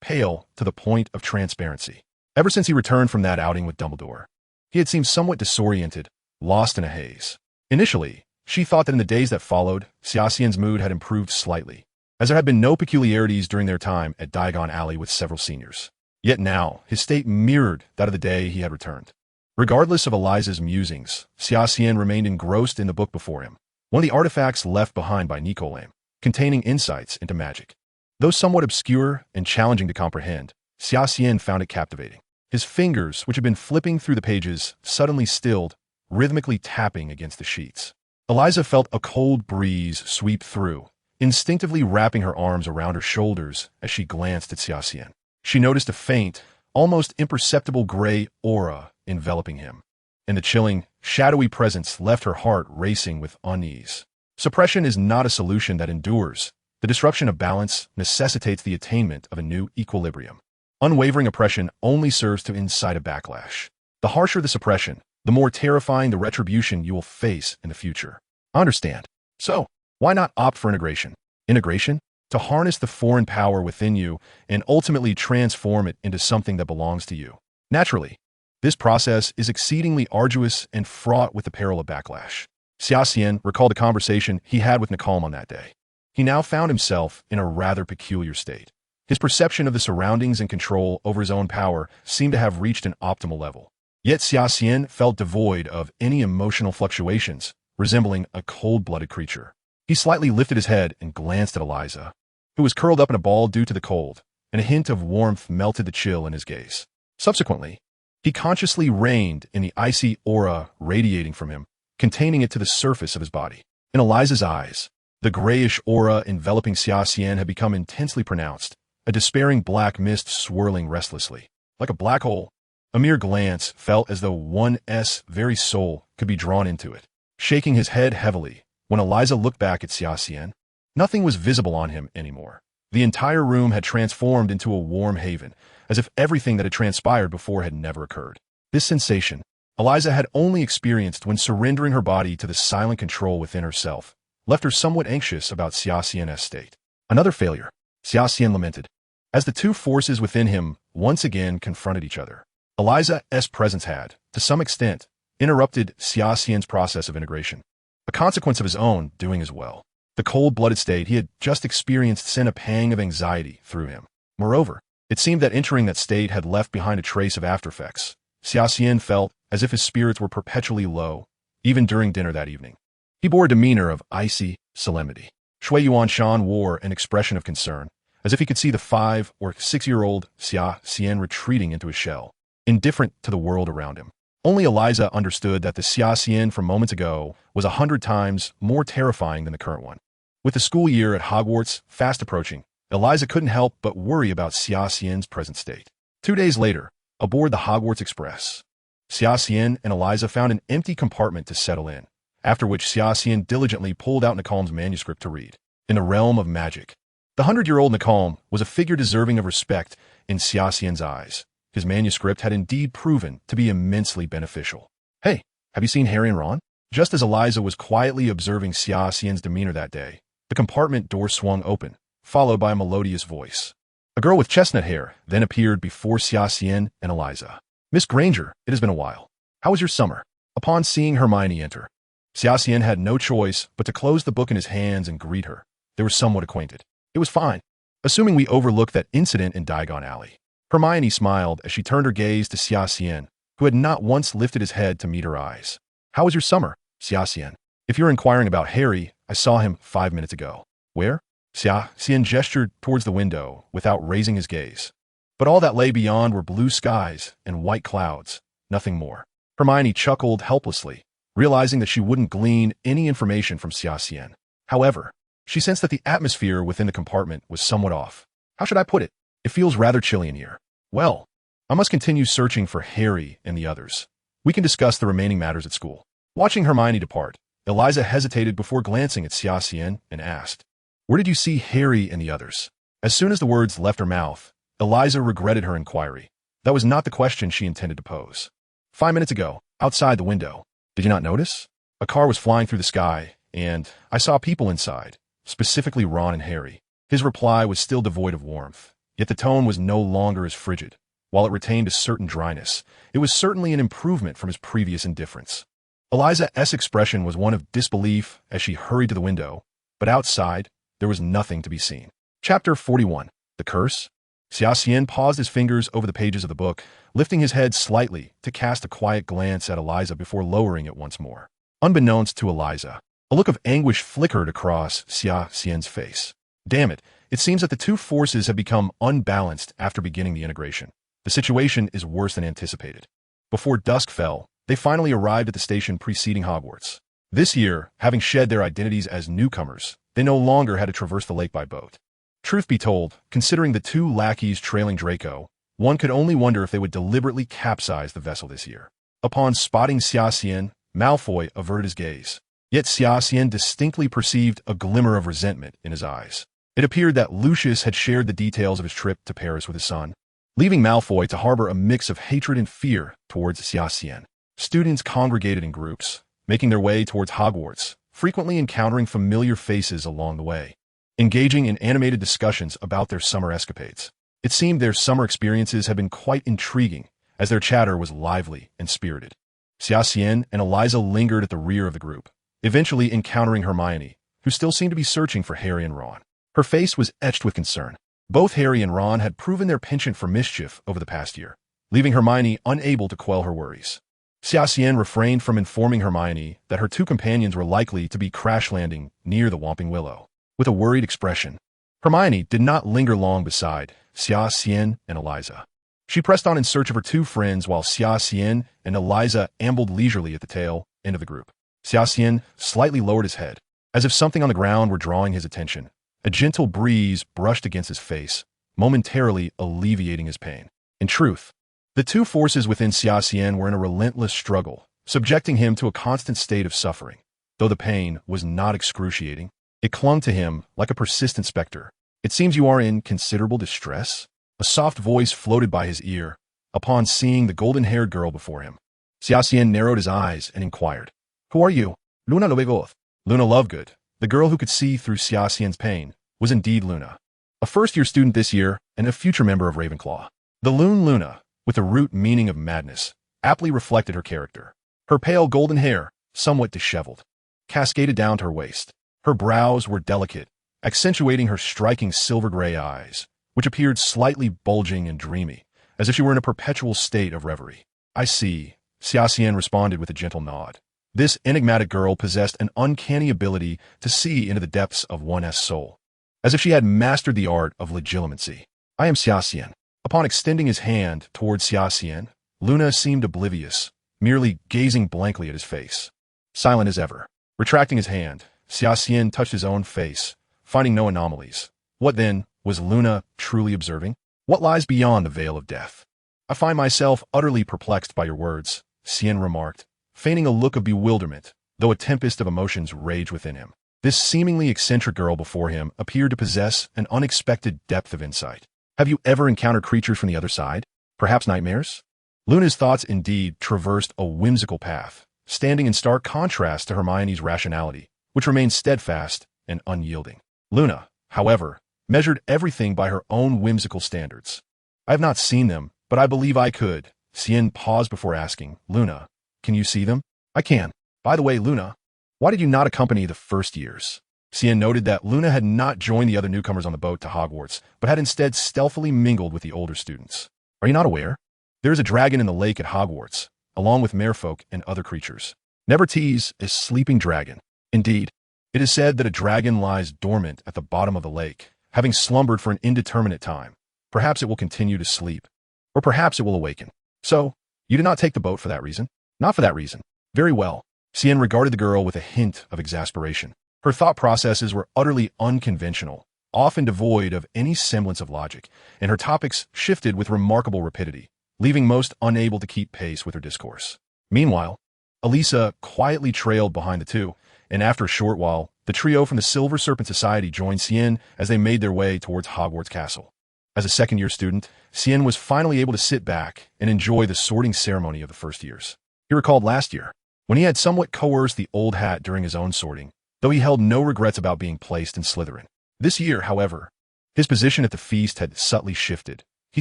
pale to the point of transparency. Ever since he returned from that outing with Dumbledore, he had seemed somewhat disoriented, lost in a haze. Initially, she thought that in the days that followed, Xia Xian's mood had improved slightly, as there had been no peculiarities during their time at Diagon Alley with several seniors. Yet now, his state mirrored that of the day he had returned. Regardless of Eliza's musings, Xia Xian remained engrossed in the book before him, one of the artifacts left behind by Nicolame, containing insights into magic. Though somewhat obscure and challenging to comprehend, Xia Xian found it captivating. His fingers, which had been flipping through the pages, suddenly stilled, rhythmically tapping against the sheets. Eliza felt a cold breeze sweep through, instinctively wrapping her arms around her shoulders as she glanced at Xia Xian. She noticed a faint, almost imperceptible gray aura enveloping him, and the chilling, shadowy presence left her heart racing with unease. Suppression is not a solution that endures. The disruption of balance necessitates the attainment of a new equilibrium. Unwavering oppression only serves to incite a backlash. The harsher the suppression, the more terrifying the retribution you will face in the future. Understand. So, why not opt for integration? Integration? To harness the foreign power within you and ultimately transform it into something that belongs to you. Naturally, this process is exceedingly arduous and fraught with the peril of backlash. Xia Xian recalled a conversation he had with Nicolame on that day. He now found himself in a rather peculiar state. His perception of the surroundings and control over his own power seemed to have reached an optimal level. Yet Xia Xian felt devoid of any emotional fluctuations, resembling a cold-blooded creature. He slightly lifted his head and glanced at Eliza, who was curled up in a ball due to the cold, and a hint of warmth melted the chill in his gaze. Subsequently, he consciously reined in the icy aura radiating from him, containing it to the surface of his body. In Eliza's eyes, the grayish aura enveloping Xia Xian had become intensely pronounced, a despairing black mist swirling restlessly. like a black hole. A mere glance felt as though one's very soul could be drawn into it. Shaking his head heavily, when Eliza looked back at Xia Xian, nothing was visible on him anymore. The entire room had transformed into a warm haven, as if everything that had transpired before had never occurred. This sensation, Eliza had only experienced when surrendering her body to the silent control within herself, left her somewhat anxious about Xia Xian's state. Another failure, Xia Xian lamented, as the two forces within him once again confronted each other. Eliza's presence had, to some extent, interrupted Xia Xian's process of integration, a consequence of his own doing as well. The cold-blooded state he had just experienced sent a pang of anxiety through him. Moreover, it seemed that entering that state had left behind a trace of aftereffects. Xia Xian felt as if his spirits were perpetually low, even during dinner that evening. He bore a demeanor of icy solemnity. Shui Yuanshan wore an expression of concern, as if he could see the 5- or 6-year-old Xia Xian retreating into his shell, indifferent to the world around him. Only Eliza understood that the Xia Xian from moments ago was 100 times more terrifying than the current one. With the school year at Hogwarts fast approaching, Eliza couldn't help but worry about Xia Xian's present state. 2 days later, aboard the Hogwarts Express, Xia Xian and Eliza found an empty compartment to settle in, after which Xia Xian diligently pulled out Nakalm's manuscript to read. In the realm of magic, the 100-year-old Nakalm was a figure deserving of respect in Xia Xian's eyes. His manuscript had indeed proven to be immensely beneficial. "Hey, have you seen Harry and Ron?" Just as Eliza was quietly observing Xia Xian's demeanor that day, the compartment door swung open, followed by a melodious voice. A girl with chestnut hair then appeared before Xia Xian and Eliza. "Miss Granger, it has been a while. How was your summer?" Upon seeing Hermione enter, Xia Xian had no choice but to close the book in his hands and greet her. They were somewhat acquainted. "It was fine, assuming we overlooked that incident in Diagon Alley." Hermione smiled as she turned her gaze to Xia Xian, who had not once lifted his head to meet her eyes. "How was your summer, Xia Xian? If you're inquiring about Harry, I saw him 5 minutes ago." "Where?" Xia Xian gestured towards the window without raising his gaze. But all that lay beyond were blue skies and white clouds, nothing more. Hermione chuckled helplessly, realizing that she wouldn't glean any information from Xia Xian. However, she sensed that the atmosphere within the compartment was somewhat off. "How should I put it? It feels rather chilly in here." "Well, I must continue searching for Harry and the others. We can discuss the remaining matters at school." Watching Hermione depart, Eliza hesitated before glancing at Xia Xian and asked, "Where did you see Harry and the others?" As soon as the words left her mouth, Eliza regretted her inquiry. That was not the question she intended to pose. 5 minutes ago, outside the window. Did you not notice? A car was flying through the sky, and I saw people inside, specifically Ron and Harry." His reply was still devoid of warmth, yet the tone was no longer as frigid. While it retained a certain dryness, it was certainly an improvement from his previous indifference. Eliza's expression was one of disbelief as she hurried to the window, but outside, there was nothing to be seen. Chapter 41. The Curse. Xia Xian paused his fingers over the pages of the book, lifting his head slightly to cast a quiet glance at Eliza before lowering it once more. Unbeknownst to Eliza, a look of anguish flickered across Xia Xian's face. "Damn it, it seems that the two forces have become unbalanced after beginning the integration. The situation is worse than anticipated." Before dusk fell, they finally arrived at the station preceding Hogwarts. This year, having shed their identities as newcomers, they no longer had to traverse the lake by boat. Truth be told, considering the two lackeys trailing Draco, one could only wonder if they would deliberately capsize the vessel this year. Upon spotting Xia Xian, Malfoy averted his gaze. Yet Xia Xian distinctly perceived a glimmer of resentment in his eyes. It appeared that Lucius had shared the details of his trip to Paris with his son, leaving Malfoy to harbor a mix of hatred and fear towards Xia Xian. Students congregated in groups, making their way towards Hogwarts, frequently encountering familiar faces along the way, engaging in animated discussions about their summer escapades. It seemed their summer experiences had been quite intriguing, as their chatter was lively and spirited. Xia Xian and Eliza lingered at the rear of the group, eventually encountering Hermione, who still seemed to be searching for Harry and Ron. Her face was etched with concern. Both Harry and Ron had proven their penchant for mischief over the past year, leaving Hermione unable to quell her worries. Xia Xian refrained from informing Hermione that her two companions were likely to be crash-landing near the Whomping Willow. With a worried expression, Hermione did not linger long beside Xia Xian and Eliza. She pressed on in search of her two friends while Xia Xian and Eliza ambled leisurely at the tail end of the group. Xia Xian slightly lowered his head, as if something on the ground were drawing his attention. A gentle breeze brushed against his face, momentarily alleviating his pain. In truth, The two forces within Xia Xian were in a relentless struggle, subjecting him to a constant state of suffering. Though the pain was not excruciating, it clung to him like a persistent specter. "It seems you are in considerable distress?" A soft voice floated by his ear, upon seeing the golden-haired girl before him. Xia Xian narrowed his eyes and inquired, "Who are you?" "Luna Lovegoth." Luna Lovegood, the girl who could see through Xia Xian's pain, was indeed Luna. A first-year student this year and a future member of Ravenclaw. The Loon Luna, with the root meaning of madness, aptly reflected her character. Her pale golden hair, somewhat disheveled, cascaded down to her waist. Her brows were delicate, accentuating her striking silver-gray eyes, which appeared slightly bulging and dreamy, as if she were in a perpetual state of reverie. "I see," Xia Xian responded with a gentle nod. This enigmatic girl possessed an uncanny ability to see into the depths of one's soul, as if she had mastered the art of legilimency. "I am Xia Xian." Upon extending his hand towards Xia Xian, Luna seemed oblivious, merely gazing blankly at his face. Silent as ever. Retracting his hand, Xia Xian touched his own face, finding no anomalies. What then was Luna truly observing? What lies beyond the veil of death? "I find myself utterly perplexed by your words," Xian remarked, feigning a look of bewilderment, though a tempest of emotions raged within him. This seemingly eccentric girl before him appeared to possess an unexpected depth of insight. "Have you ever encountered creatures from the other side? Perhaps nightmares?" Luna's thoughts indeed traversed a whimsical path, standing in stark contrast to Hermione's rationality, which remained steadfast and unyielding. Luna, however, measured everything by her own whimsical standards. "I have not seen them, but I believe I could." Xian paused before asking, "Luna, can you see them?" "I can. By the way, Luna, why did you not accompany the first years?" Xian noted that Luna had not joined the other newcomers on the boat to Hogwarts, but had instead stealthily mingled with the older students. "Are you not aware? There is a dragon in the lake at Hogwarts, along with merfolk and other creatures. Never tease a sleeping dragon. Indeed, it is said that a dragon lies dormant at the bottom of the lake, having slumbered for an indeterminate time. Perhaps it will continue to sleep, or perhaps it will awaken. So, you did not take the boat for that reason?" "Not for that reason." "Very well." Xian regarded the girl with a hint of exasperation. Her thought processes were utterly unconventional, often devoid of any semblance of logic, and her topics shifted with remarkable rapidity, leaving most unable to keep pace with her discourse. Meanwhile, Elisa quietly trailed behind the two, and after a short while, the trio from the Silver Serpent Society joined Xian as they made their way towards Hogwarts Castle. As a second-year student, Xian was finally able to sit back and enjoy the sorting ceremony of the first years. He recalled last year, when he had somewhat coerced the old hat during his own sorting, though he held no regrets about being placed in Slytherin. This year, however, his position at the feast had subtly shifted. He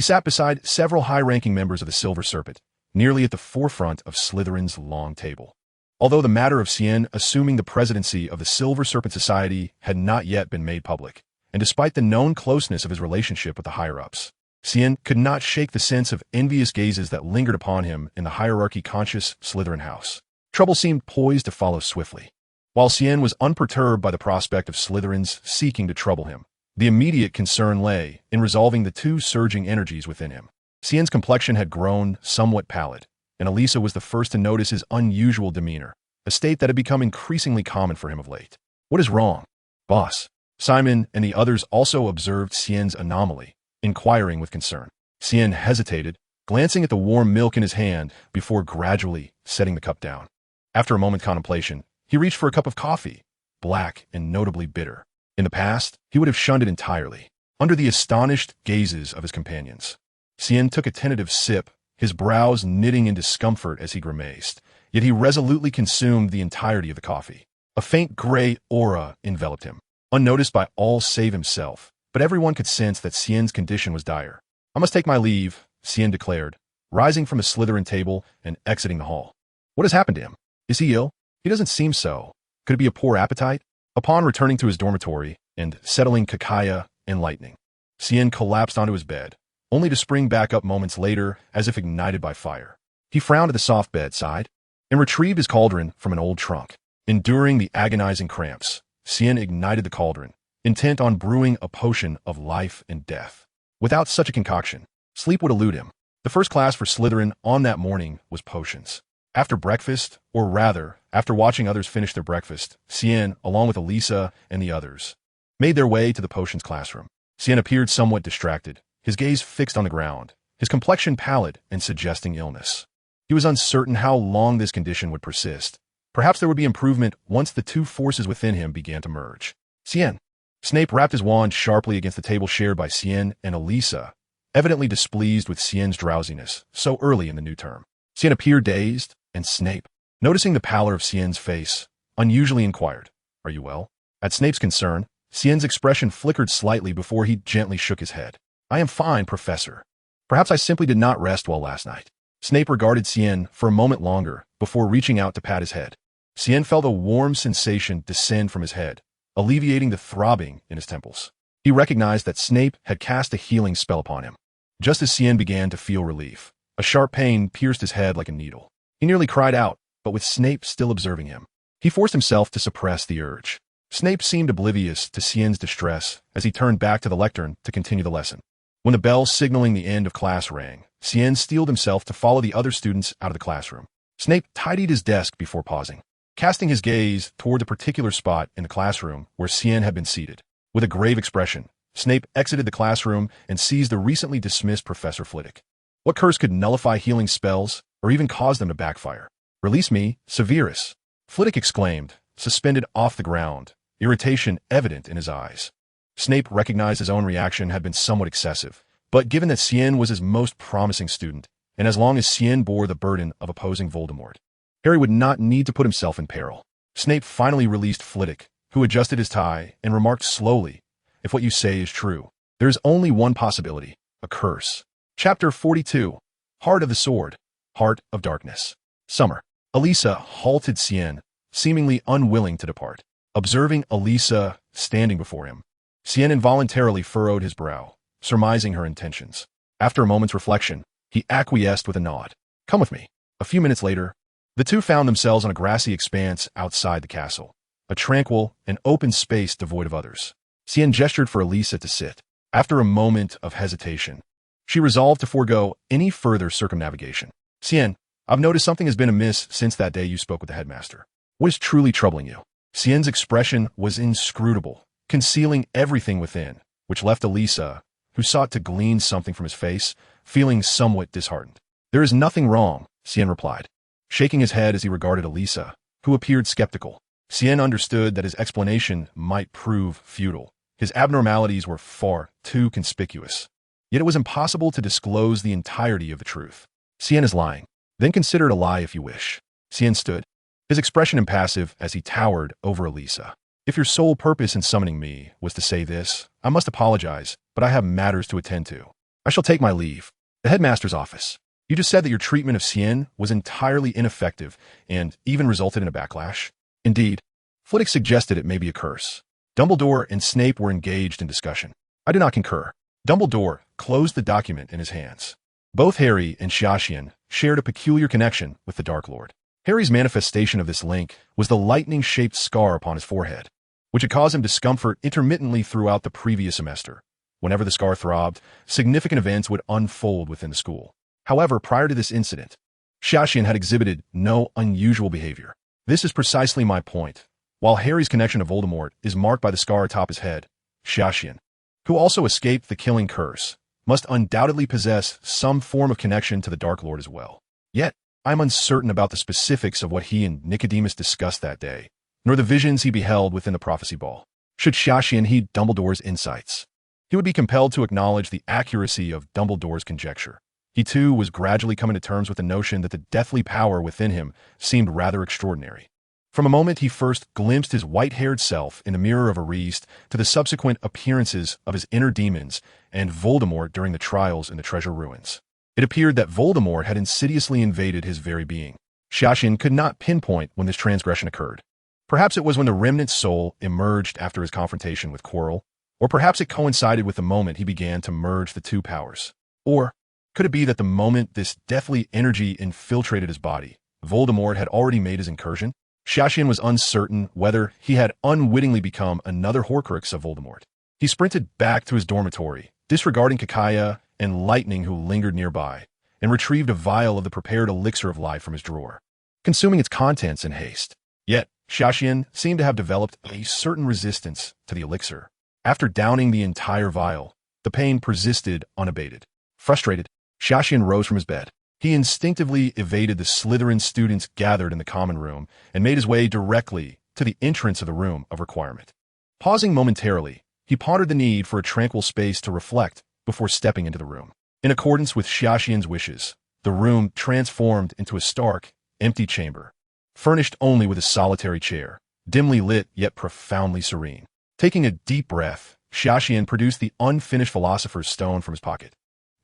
sat beside several high-ranking members of the Silver Serpent, nearly at the forefront of Slytherin's long table. Although the matter of Xian assuming the presidency of the Silver Serpent Society had not yet been made public, and despite the known closeness of his relationship with the higher-ups, Xian could not shake the sense of envious gazes that lingered upon him in the hierarchy-conscious Slytherin house. Trouble seemed poised to follow swiftly. While Xian was unperturbed by the prospect of Slytherins seeking to trouble him, the immediate concern lay in resolving the two surging energies within him. Xian's complexion had grown somewhat pallid, and Elisa was the first to notice his unusual demeanor, a state that had become increasingly common for him of late. "What is wrong, boss?" Simon and the others also observed Xian's anomaly, inquiring with concern. Xian hesitated, glancing at the warm milk in his hand before gradually setting the cup down. After a moment's contemplation, he reached for a cup of coffee, black and notably bitter. In the past, he would have shunned it entirely, under the astonished gazes of his companions. Xian took a tentative sip, his brows knitting in discomfort as he grimaced, yet he resolutely consumed the entirety of the coffee. A faint gray aura enveloped him, unnoticed by all save himself, but everyone could sense that Xian's condition was dire. "I must take my leave," Xian declared, rising from his Slytherin table and exiting the hall. "What has happened to him? Is he ill? He doesn't seem so. Could it be a poor appetite?" Upon returning to his dormitory and settling Kakaya and lightning, Xian collapsed onto his bed, only to spring back up moments later as if ignited by fire. He frowned at the soft bedside and retrieved his cauldron from an old trunk. Enduring the agonizing cramps, Xian ignited the cauldron, intent on brewing a potion of life and death. Without such a concoction, sleep would elude him. The first class for Slytherin on that morning was potions. After breakfast, or rather, after watching others finish their breakfast, Xian, along with Elisa and the others, made their way to the potions classroom. Xian appeared somewhat distracted, his gaze fixed on the ground, his complexion pallid and suggesting illness. He was uncertain how long this condition would persist. Perhaps there would be improvement once the two forces within him began to merge. Xian. Snape rapped his wand sharply against the table shared by Xian and Elisa, evidently displeased with Xian's drowsiness so early in the new term. Xian appeared dazed, and Snape, noticing the pallor of Xian's face, unusually inquired, "Are you well?" At Snape's concern, Xian's expression flickered slightly before he gently shook his head. "I am fine, Professor. Perhaps I simply did not rest well last night." Snape regarded Xian for a moment longer before reaching out to pat his head. Xian felt a warm sensation descend from his head, alleviating the throbbing in his temples. He recognized that Snape had cast a healing spell upon him. Just as Xian began to feel relief, a sharp pain pierced his head like a needle. He nearly cried out, but with Snape still observing him, he forced himself to suppress the urge. Snape seemed oblivious to Xian's distress as he turned back to the lectern to continue the lesson. When the bell signaling the end of class rang, Xian steeled himself to follow the other students out of the classroom. Snape tidied his desk before pausing, casting his gaze toward the particular spot in the classroom where Xian had been seated. With a grave expression, Snape exited the classroom and seized the recently dismissed Professor Flitwick. What curse could nullify healing spells or even cause them to backfire? "Release me, Severus!" Flitwick exclaimed, suspended off the ground, irritation evident in his eyes. Snape recognized his own reaction had been somewhat excessive, but given that Xian was his most promising student, and as long as Xian bore the burden of opposing Voldemort, Harry would not need to put himself in peril. Snape finally released Flitwick, who adjusted his tie and remarked slowly, "If what you say is true, there is only one possibility, a curse." Chapter 42. Heart of the Sword, Heart of Darkness. Summer. Elisa halted Xian, seemingly unwilling to depart. Observing Elisa standing before him, Xian involuntarily furrowed his brow, surmising her intentions. After a moment's reflection, he acquiesced with a nod. "Come with me." A few minutes later, the two found themselves on a grassy expanse outside the castle, a tranquil and open space devoid of others. Xian gestured for Elisa to sit. After a moment of hesitation, she resolved to forego any further circumnavigation. "Xian, I've noticed something has been amiss since that day you spoke with the headmaster. What is truly troubling you?" Xian's expression was inscrutable, concealing everything within, which left Elisa, who sought to glean something from his face, feeling somewhat disheartened. "There is nothing wrong," Xian replied, shaking his head as he regarded Elisa, who appeared skeptical. Xian understood that his explanation might prove futile. His abnormalities were far too conspicuous. Yet it was impossible to disclose the entirety of the truth. "Xian is lying. Then consider it a lie if you wish." Xian stood, his expression impassive as he towered over Elisa. "If your sole purpose in summoning me was to say this, I must apologize, but I have matters to attend to. I shall take my leave." The headmaster's office. "You just said that your treatment of Xian was entirely ineffective and even resulted in a backlash." "Indeed. Flitwick suggested it may be a curse." Dumbledore and Snape were engaged in discussion. "I do not concur." Dumbledore closed the document in his hands. Both Harry and Xia Xian shared a peculiar connection with the Dark Lord. Harry's manifestation of this link was the lightning-shaped scar upon his forehead, which had caused him discomfort intermittently throughout the previous semester. Whenever the scar throbbed, significant events would unfold within the school. However, prior to this incident, Xia Xian had exhibited no unusual behavior. This is precisely my point. While Harry's connection to Voldemort is marked by the scar atop his head, Xia Xian, who also escaped the killing curse, must undoubtedly possess some form of connection to the Dark Lord as well. Yet, I'm uncertain about the specifics of what he and Nicodemus discussed that day, nor the visions he beheld within the prophecy ball. Should Xia Xian heed Dumbledore's insights, he would be compelled to acknowledge the accuracy of Dumbledore's conjecture. He too was gradually coming to terms with the notion that the deathly power within him seemed rather extraordinary. From a moment he first glimpsed his white-haired self in the mirror of Ariste to the subsequent appearances of his inner demons and Voldemort during the trials in the treasure ruins, it appeared that Voldemort had insidiously invaded his very being. Xia Xian could not pinpoint when this transgression occurred. Perhaps it was when the remnant soul emerged after his confrontation with Quirrell, or perhaps it coincided with the moment he began to merge the two powers. Or could it be that the moment this deathly energy infiltrated his body, Voldemort had already made his incursion? Xia Xian was uncertain whether he had unwittingly become another Horcrux of Voldemort. He sprinted back to his dormitory, disregarding Kakaya and Lightning who lingered nearby, and retrieved a vial of the prepared elixir of life from his drawer, consuming its contents in haste. Yet, Xia Xian seemed to have developed a certain resistance to the elixir. After downing the entire vial, the pain persisted unabated. Frustrated, Xia Xian rose from his bed. He instinctively evaded the Slytherin students gathered in the common room and made his way directly to the entrance of the room of requirement. Pausing momentarily, he pondered the need for a tranquil space to reflect before stepping into the room. In accordance with Xia Xian's wishes, the room transformed into a stark, empty chamber, furnished only with a solitary chair, dimly lit yet profoundly serene. Taking a deep breath, Xia Xian produced the unfinished Philosopher's Stone from his pocket,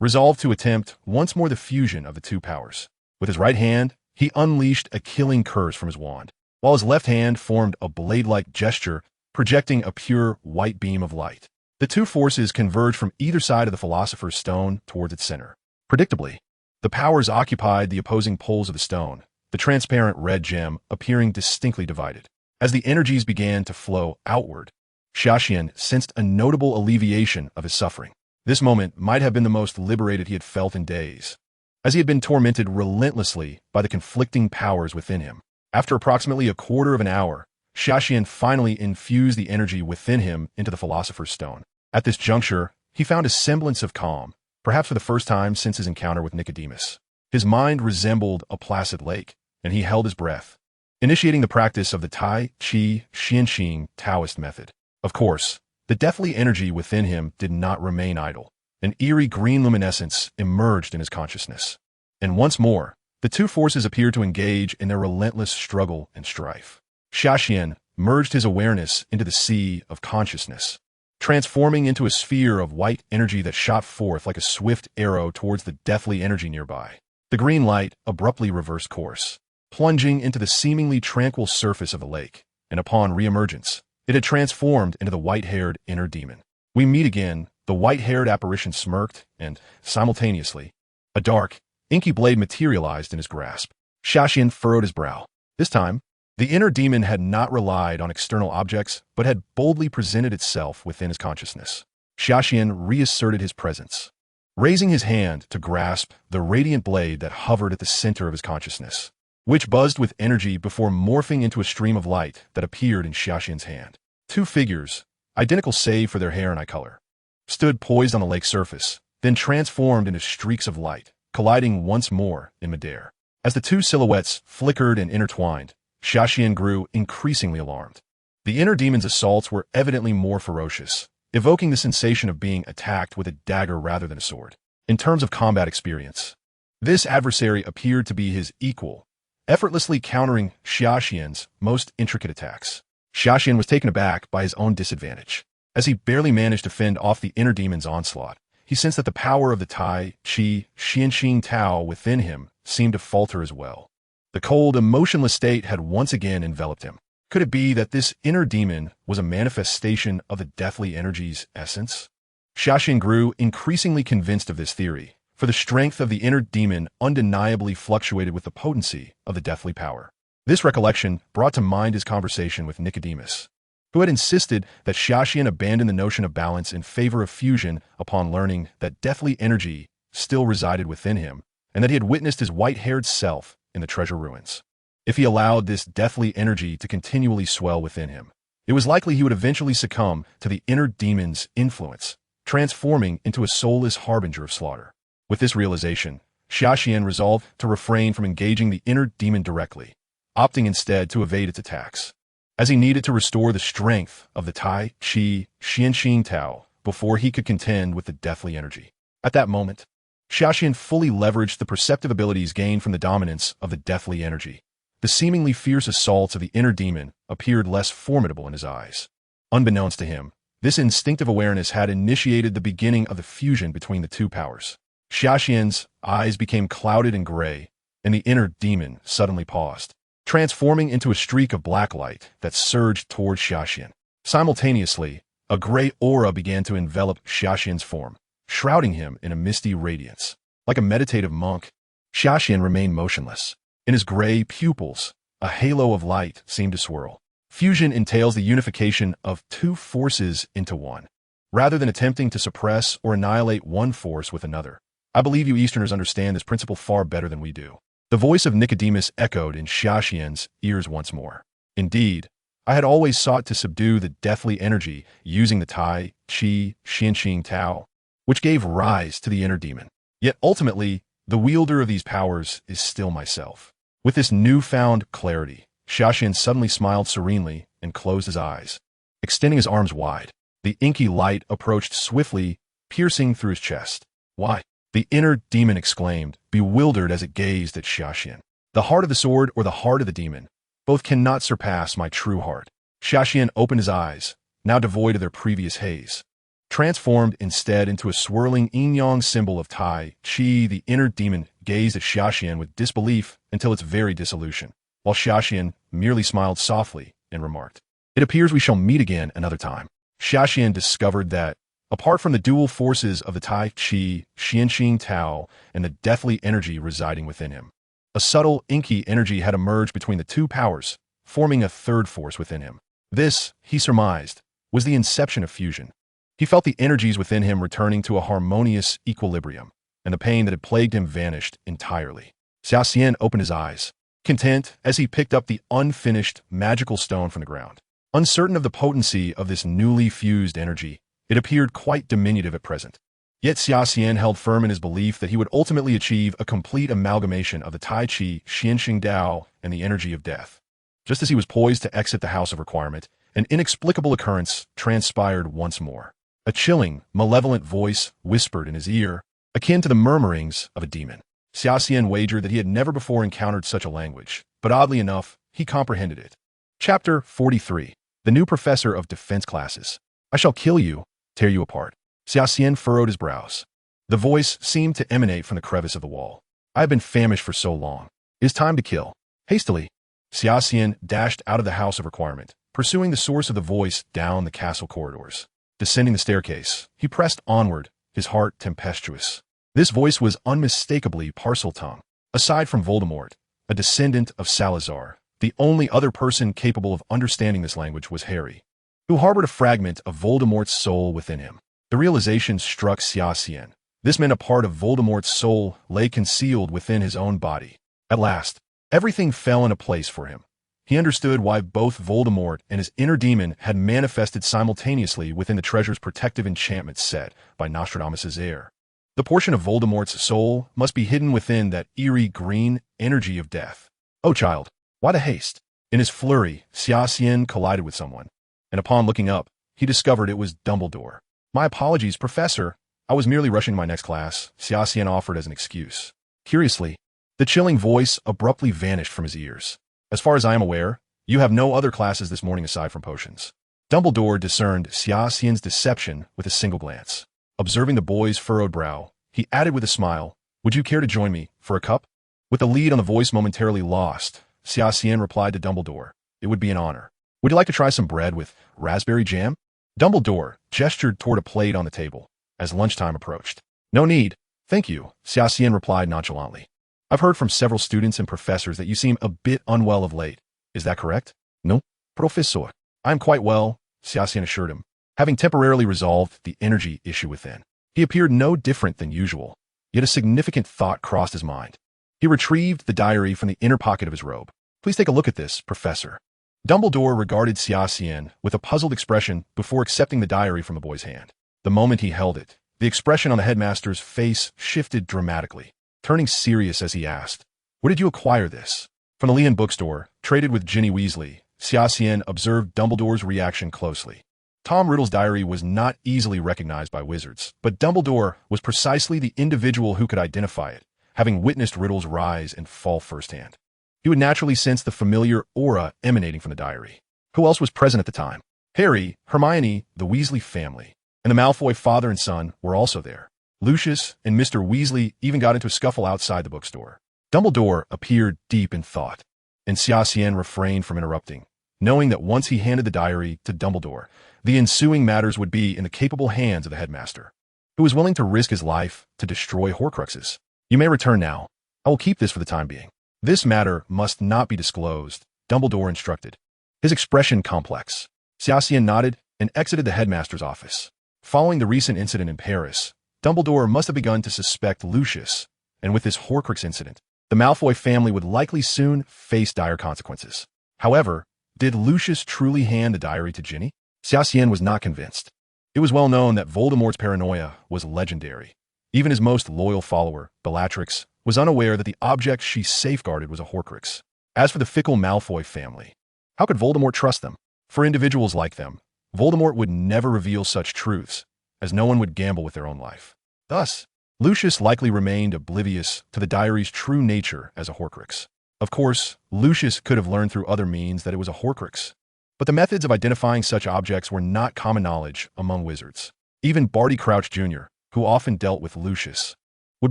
resolved to attempt once more the fusion of the two powers. With his right hand, he unleashed a killing curse from his wand, while his left hand formed a blade-like gesture projecting a pure white beam of light. The two forces converged from either side of the Philosopher's Stone towards its center. Predictably, the powers occupied the opposing poles of the stone, the transparent red gem appearing distinctly divided. As the energies began to flow outward, Xia Xian sensed a notable alleviation of his suffering. This moment might have been the most liberated he had felt in days, as he had been tormented relentlessly by the conflicting powers within him. After approximately a quarter of an hour, Xia Xian finally infused the energy within him into the Philosopher's Stone. At this juncture, he found a semblance of calm, perhaps for the first time since his encounter with Nicodemus. His mind resembled a placid lake, and he held his breath, initiating the practice of the Tai Chi Xianxing Taoist method. Of course, the deathly energy within him did not remain idle. An eerie green luminescence emerged in his consciousness. And once more, the two forces appeared to engage in their relentless struggle and strife. Xia Xian merged his awareness into the sea of consciousness, transforming into a sphere of white energy that shot forth like a swift arrow towards the deathly energy nearby. The green light abruptly reversed course, plunging into the seemingly tranquil surface of the lake, and upon reemergence, it had transformed into the white-haired inner demon. "We meet again," the white-haired apparition smirked, and, simultaneously, a dark, inky blade materialized in his grasp. Xia Xian furrowed his brow. This time, the inner demon had not relied on external objects, but had boldly presented itself within his consciousness. Xia Xian reasserted his presence, raising his hand to grasp the radiant blade that hovered at the center of his consciousness, which buzzed with energy before morphing into a stream of light that appeared in Xia Xian's hand. Two figures, identical save for their hair and eye color, stood poised on the lake's surface, then transformed into streaks of light, colliding once more in midair. As the two silhouettes flickered and intertwined, Xia Xian grew increasingly alarmed. The inner demon's assaults were evidently more ferocious, evoking the sensation of being attacked with a dagger rather than a sword. In terms of combat experience, this adversary appeared to be his equal, effortlessly countering Xia Xian's most intricate attacks. Xia Xian was taken aback by his own disadvantage. As he barely managed to fend off the inner demon's onslaught, he sensed that the power of the Tai Chi Xianxing Tao within him seemed to falter as well. The cold, emotionless state had once again enveloped him. Could it be that this inner demon was a manifestation of the deathly energy's essence? Xia Xian grew increasingly convinced of this theory, for the strength of the inner demon undeniably fluctuated with the potency of the deathly power. This recollection brought to mind his conversation with Nicodemus, who had insisted that Xia Xian abandon the notion of balance in favor of fusion upon learning that deathly energy still resided within him, and that he had witnessed his white-haired self in the treasure ruins. If he allowed this deathly energy to continually swell within him, it was likely he would eventually succumb to the inner demon's influence, transforming into a soulless harbinger of slaughter. With this realization, Xia Xian resolved to refrain from engaging the inner demon directly, opting instead to evade its attacks, as he needed to restore the strength of the Tai Chi Xianxing Tao before he could contend with the deathly energy. At that moment, Xia Xian fully leveraged the perceptive abilities gained from the dominance of the deathly energy. The seemingly fierce assaults of the inner demon appeared less formidable in his eyes. Unbeknownst to him, this instinctive awareness had initiated the beginning of the fusion between the two powers. Xia Xian's eyes became clouded and gray, and the inner demon suddenly paused, transforming into a streak of black light that surged toward Xia Xian. Simultaneously, a gray aura began to envelop Xia Xian's form, shrouding him in a misty radiance. Like a meditative monk, Xia Xian remained motionless. In his gray pupils, a halo of light seemed to swirl. Fusion entails the unification of two forces into one, rather than attempting to suppress or annihilate one force with another. I believe you Easterners understand this principle far better than we do. The voice of Nicodemus echoed in Xia Xian's ears once more. Indeed, I had always sought to subdue the deathly energy using the Tai Chi Xianxing Tao, which gave rise to the inner demon. Yet ultimately, the wielder of these powers is still myself. With this newfound clarity, Xia Xian suddenly smiled serenely and closed his eyes. Extending his arms wide, the inky light approached swiftly, piercing through his chest. Why? The inner demon exclaimed, bewildered as it gazed at Xia Xian. The heart of the sword or the heart of the demon, both cannot surpass my true heart. Xia Xian opened his eyes, now devoid of their previous haze. Transformed instead into a swirling yin-yang symbol of Tai Chi, the inner demon gazed at Xia Xian with disbelief until its very dissolution, while Xia Xian merely smiled softly and remarked, "It appears we shall meet again another time." Xia Xian discovered that, apart from the dual forces of the Tai Chi, Xianxing Tao, and the deathly energy residing within him, a subtle, inky energy had emerged between the two powers, forming a third force within him. This, he surmised, was the inception of fusion. He felt the energies within him returning to a harmonious equilibrium, and the pain that had plagued him vanished entirely. Xia Xian opened his eyes, content as he picked up the unfinished magical stone from the ground. Uncertain of the potency of this newly fused energy, it appeared quite diminutive at present. Yet Xia Xian held firm in his belief that he would ultimately achieve a complete amalgamation of the Tai Chi, Xianxing Dao, and the energy of death. Just as he was poised to exit the House of Requirement, an inexplicable occurrence transpired once more. A chilling, malevolent voice whispered in his ear, akin to the murmurings of a demon. Xia Xian wagered that he had never before encountered such a language, but oddly enough, he comprehended it. Chapter 43. The New Professor of Defense Classes. I shall kill you, tear you apart. Xia Xian furrowed his brows. The voice seemed to emanate from the crevice of the wall. I have been famished for so long. It is time to kill. Hastily, Xia Xian dashed out of the House of Requirement, pursuing the source of the voice down the castle corridors. Descending the staircase, he pressed onward, his heart tempestuous. This voice was unmistakably Parseltongue. Aside from Voldemort, a descendant of Salazar, the only other person capable of understanding this language was Harry, who harbored a fragment of Voldemort's soul within him. The realization struck Xia Xian. This meant a part of Voldemort's soul lay concealed within his own body. At last, everything fell into place for him. He understood why both Voldemort and his inner demon had manifested simultaneously within the treasure's protective enchantment set by Nostradamus' heir. The portion of Voldemort's soul must be hidden within that eerie green energy of death. Oh, child, why the haste? In his flurry, Xia Xian collided with someone, and upon looking up, he discovered it was Dumbledore. My apologies, Professor. I was merely rushing my next class, Xia Xian offered as an excuse. Curiously, the chilling voice abruptly vanished from his ears. As far as I am aware, you have no other classes this morning aside from potions. Dumbledore discerned Xia Xian's deception with a single glance. Observing the boy's furrowed brow, he added with a smile, "Would you care to join me for a cup?" With the lead on the voice momentarily lost, Xia Xian replied to Dumbledore, "It would be an honor. Would you like to try some bread with raspberry jam?" Dumbledore gestured toward a plate on the table as lunchtime approached. "No need, thank you," Xia Xian replied nonchalantly. "I've heard from several students and professors that you seem a bit unwell of late. Is that correct?" "No, Professor. I am quite well," Xia Xian assured him, having temporarily resolved the energy issue within. He appeared no different than usual, yet a significant thought crossed his mind. He retrieved the diary from the inner pocket of his robe. "Please take a look at this, Professor." Dumbledore regarded Xia Xian with a puzzled expression before accepting the diary from the boy's hand. The moment he held it, the expression on the headmaster's face shifted dramatically. Turning serious as he asked, "Where did you acquire this?" "From the Leon bookstore, traded with Ginny Weasley." Xia Xian observed Dumbledore's reaction closely. Tom Riddle's diary was not easily recognized by wizards, but Dumbledore was precisely the individual who could identify it, having witnessed Riddle's rise and fall firsthand. He would naturally sense the familiar aura emanating from the diary. Who else was present at the time? Harry, Hermione, the Weasley family, and the Malfoy father and son were also there. Lucius and Mr. Weasley even got into a scuffle outside the bookstore. Dumbledore appeared deep in thought, and Xia Xian refrained from interrupting, knowing that once he handed the diary to Dumbledore, the ensuing matters would be in the capable hands of the headmaster, who was willing to risk his life to destroy Horcruxes. "You may return now. I will keep this for the time being." "This matter must not be disclosed," Dumbledore instructed, his expression complex. Xia Xian nodded and exited the headmaster's office. Following the recent incident in Paris, Dumbledore must have begun to suspect Lucius, and with this Horcrux incident, the Malfoy family would likely soon face dire consequences. However, did Lucius truly hand the diary to Ginny? Xia Xian was not convinced. It was well known that Voldemort's paranoia was legendary, Even his most loyal follower, Bellatrix, was unaware that the object she safeguarded was a Horcrux. As for the fickle Malfoy family, how could Voldemort trust them? For individuals like them, Voldemort would never reveal such truths, as no one would gamble with their own life. Thus, Lucius likely remained oblivious to the diary's true nature as a Horcrux. Of course, Lucius could have learned through other means that it was a Horcrux, but the methods of identifying such objects were not common knowledge among wizards. Even Barty Crouch Jr., who often dealt with Lucius, would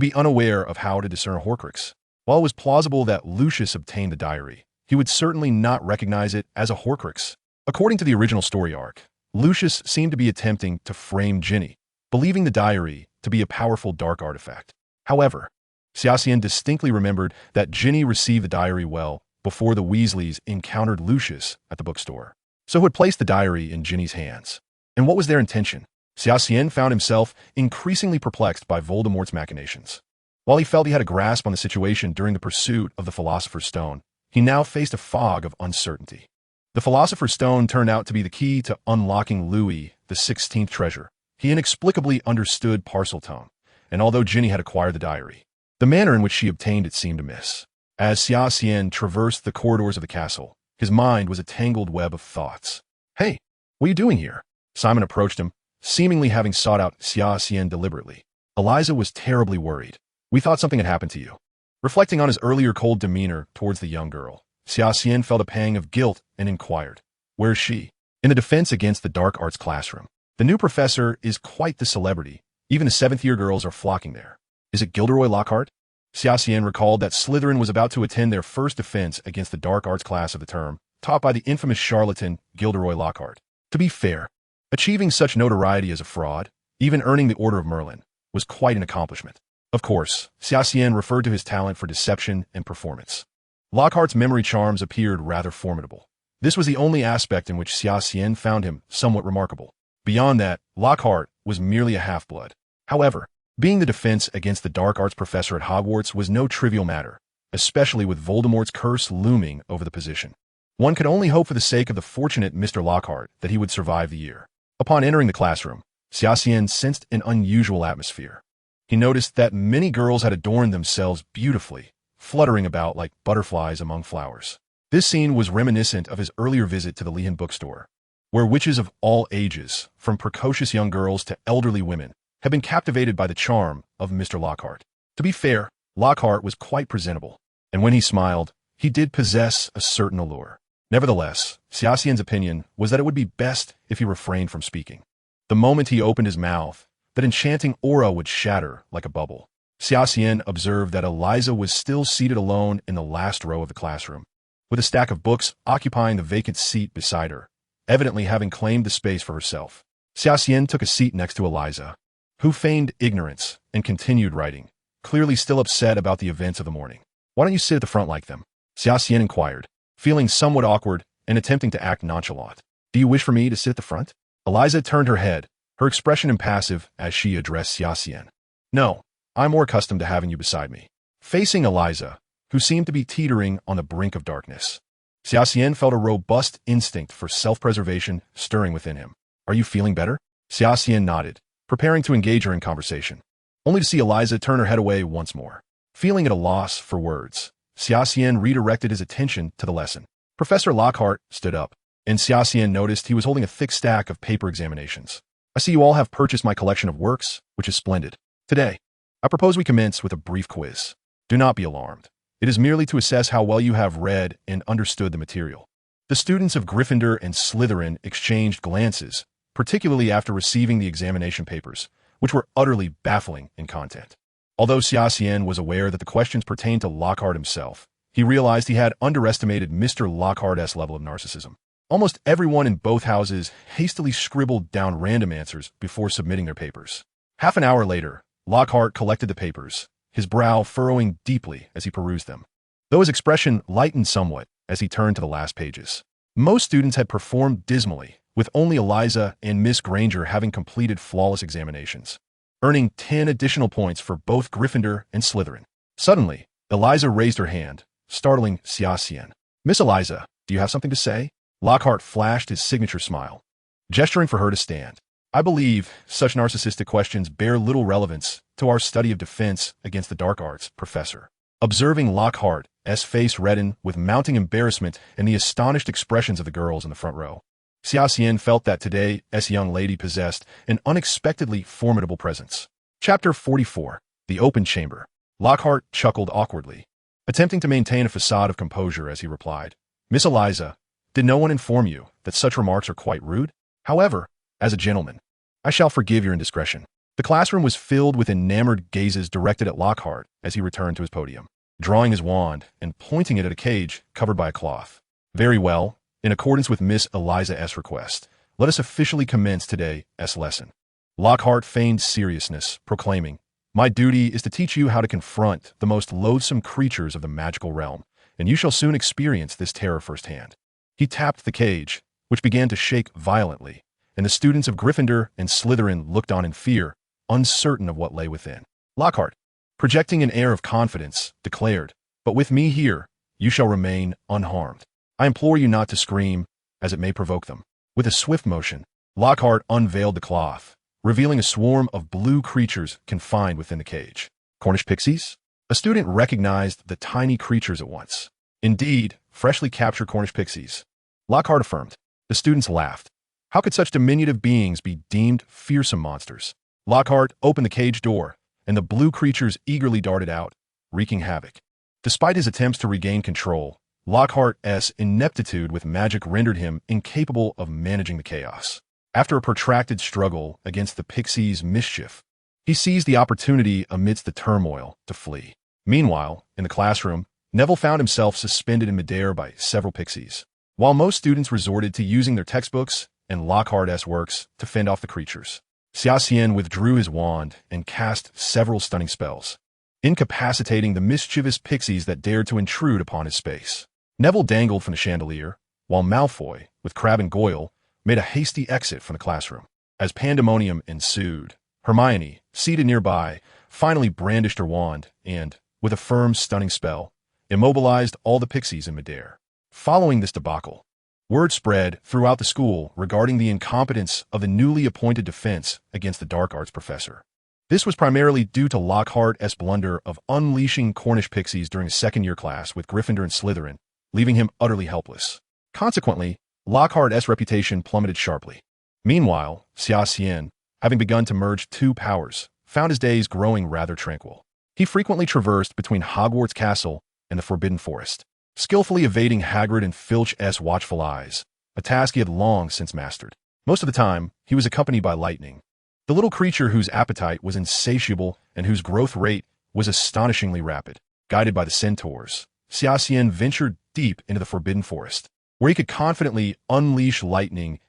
be unaware of how to discern a Horcrux. While it was plausible that Lucius obtained the diary, he would certainly not recognize it as a Horcrux. According to the original story arc, Lucius seemed to be attempting to frame Ginny, believing the diary to be a powerful dark artifact. However, Xia Xian distinctly remembered that Ginny received the diary well before the Weasleys encountered Lucius at the bookstore. So who had placed the diary in Ginny's hands? And what was their intention? Xia Xian found himself increasingly perplexed by Voldemort's machinations. While he felt he had a grasp on the situation during the pursuit of the Philosopher's Stone, he now faced a fog of uncertainty. The Philosopher's Stone turned out to be the key to unlocking Louis the 16th treasure. He inexplicably understood Parseltone, and although Ginny had acquired the diary, the manner in which she obtained it seemed amiss. As Xia Xian traversed the corridors of the castle, his mind was a tangled web of thoughts. "Hey, what are you doing here?" Simon approached him, seemingly having sought out Xia Xian deliberately. Eliza was terribly worried. "We thought something had happened to you." Reflecting on his earlier cold demeanor towards the young girl, Xia Xian felt a pang of guilt and inquired, "Where is she?" In the defense against the dark arts classroom, the new professor is quite the celebrity. Even the 7th-year girls are flocking there. Is it Gilderoy Lockhart? Xia Xian recalled that Slytherin was about to attend their first defense against the dark arts class of the term, taught by the infamous charlatan Gilderoy Lockhart. To be fair, achieving such notoriety as a fraud, even earning the Order of Merlin, was quite an accomplishment. Of course, Xia Xian referred to his talent for deception and performance. Lockhart's memory charms appeared rather formidable. This was the only aspect in which Xia Xian found him somewhat remarkable. Beyond that, Lockhart was merely a half-blood. However, being the defense against the dark arts professor at Hogwarts was no trivial matter, especially with Voldemort's curse looming over the position. One could only hope for the sake of the fortunate Mr. Lockhart that he would survive the year. Upon entering the classroom, Xia Xian sensed an unusual atmosphere. He noticed that many girls had adorned themselves beautifully, fluttering about like butterflies among flowers. This scene was reminiscent of his earlier visit to the Lehan bookstore, where witches of all ages, from precocious young girls to elderly women, had been captivated by the charm of Mr. Lockhart. To be fair, Lockhart was quite presentable, and when he smiled, he did possess a certain allure. Nevertheless, Xia Xian's opinion was that it would be best if he refrained from speaking. The moment he opened his mouth, that enchanting aura would shatter like a bubble. Xia Xian observed that Eliza was still seated alone in the last row of the classroom, with a stack of books occupying the vacant seat beside her, evidently having claimed the space for herself. Xia Xian took a seat next to Eliza, who feigned ignorance and continued writing, clearly still upset about the events of the morning. "Why don't you sit at the front like them?" Xia Xian inquired, feeling somewhat awkward and attempting to act nonchalant. "Do you wish for me to sit at the front?" Eliza turned her head, her expression impassive as she addressed Xia Xian. "No, I'm more accustomed to having you beside me." Facing Eliza, who seemed to be teetering on the brink of darkness, Xia Xian felt a robust instinct for self-preservation stirring within him. "Are you feeling better?" Xia Xian nodded, preparing to engage her in conversation, only to see Eliza turn her head away once more. Feeling at a loss for words, Xia Xian redirected his attention to the lesson. Professor Lockhart stood up, and Xia Xian noticed he was holding a thick stack of paper examinations. "I see you all have purchased my collection of works, which is splendid. Today, I propose we commence with a brief quiz. Do not be alarmed. It is merely to assess how well you have read and understood the material." The students of Gryffindor and Slytherin exchanged glances, particularly after receiving the examination papers, which were utterly baffling in content. Although Xia Xian was aware that the questions pertained to Lockhart himself, he realized he had underestimated Mr. Lockhart's level of narcissism. Almost everyone in both houses hastily scribbled down random answers before submitting their papers. Half an hour later, Lockhart collected the papers, his brow furrowing deeply as he perused them, though his expression lightened somewhat as he turned to the last pages. Most students had performed dismally, with only Eliza and Miss Granger having completed flawless examinations, earning 10 additional points for both Gryffindor and Slytherin. Suddenly, Eliza raised her hand, startling Xia Xian. "Miss Eliza, do you have something to say?" Lockhart flashed his signature smile, gesturing for her to stand. I believe such narcissistic questions bear little relevance to our study of defense against the dark arts, Professor. Observing Lockhart's face redden with mounting embarrassment and the astonished expressions of the girls in the front row, Xia Xian felt that today's young lady possessed an unexpectedly formidable presence. Chapter 44. The Open Chamber. Lockhart chuckled awkwardly, attempting to maintain a facade of composure as he replied, Miss Eliza, did no one inform you that such remarks are quite rude? However, as a gentleman, I shall forgive your indiscretion. The classroom was filled with enamored gazes directed at Lockhart as he returned to his podium, drawing his wand and pointing it at a cage covered by a cloth. Very well, in accordance with Miss Eliza's request, let us officially commence today's lesson. Lockhart feigned seriousness, proclaiming, My duty is to teach you how to confront the most loathsome creatures of the magical realm, and you shall soon experience this terror firsthand. He tapped the cage, which began to shake violently, and the students of Gryffindor and Slytherin looked on in fear, uncertain of what lay within. Lockhart, projecting an air of confidence, declared, But with me here, you shall remain unharmed. I implore you not to scream, as it may provoke them. With a swift motion, Lockhart unveiled the cloth, revealing a swarm of blue creatures confined within the cage. Cornish pixies? A student recognized the tiny creatures at once. Indeed, freshly captured Cornish pixies. Lockhart affirmed. The students laughed. How could such diminutive beings be deemed fearsome monsters? Lockhart opened the cage door, and the blue creatures eagerly darted out, wreaking havoc. Despite his attempts to regain control, Lockhart's ineptitude with magic rendered him incapable of managing the chaos. After a protracted struggle against the pixies' mischief, he seized the opportunity amidst the turmoil to flee. Meanwhile, in the classroom, Neville found himself suspended in midair by several pixies. While most students resorted to using their textbooks and Lockhart's works to fend off the creatures, Xia Xian withdrew his wand and cast several stunning spells, incapacitating the mischievous pixies that dared to intrude upon his space. Neville dangled from the chandelier, while Malfoy, with Crabbe and Goyle, made a hasty exit from the classroom. As pandemonium ensued, Hermione, seated nearby, finally brandished her wand and, with a firm, stunning spell, immobilized all the pixies in midair. Following this debacle, word spread throughout the school regarding the incompetence of the newly appointed defense against the dark arts professor. This was primarily due to Lockhart's blunder of unleashing Cornish pixies during a second-year class with Gryffindor and Slytherin, leaving him utterly helpless. Consequently, Lockhart's reputation plummeted sharply. Meanwhile, Xia Xian, having begun to merge two powers, found his days growing rather tranquil. He frequently traversed between Hogwarts Castle and the Forbidden Forest, skillfully evading Hagrid and Filch's watchful eyes, a task he had long since mastered. Most of the time, he was accompanied by Lightning, the little creature whose appetite was insatiable and whose growth rate was astonishingly rapid. Guided by the centaurs, Xia Xian ventured deep into the Forbidden Forest, where he could confidently unleash Lightning's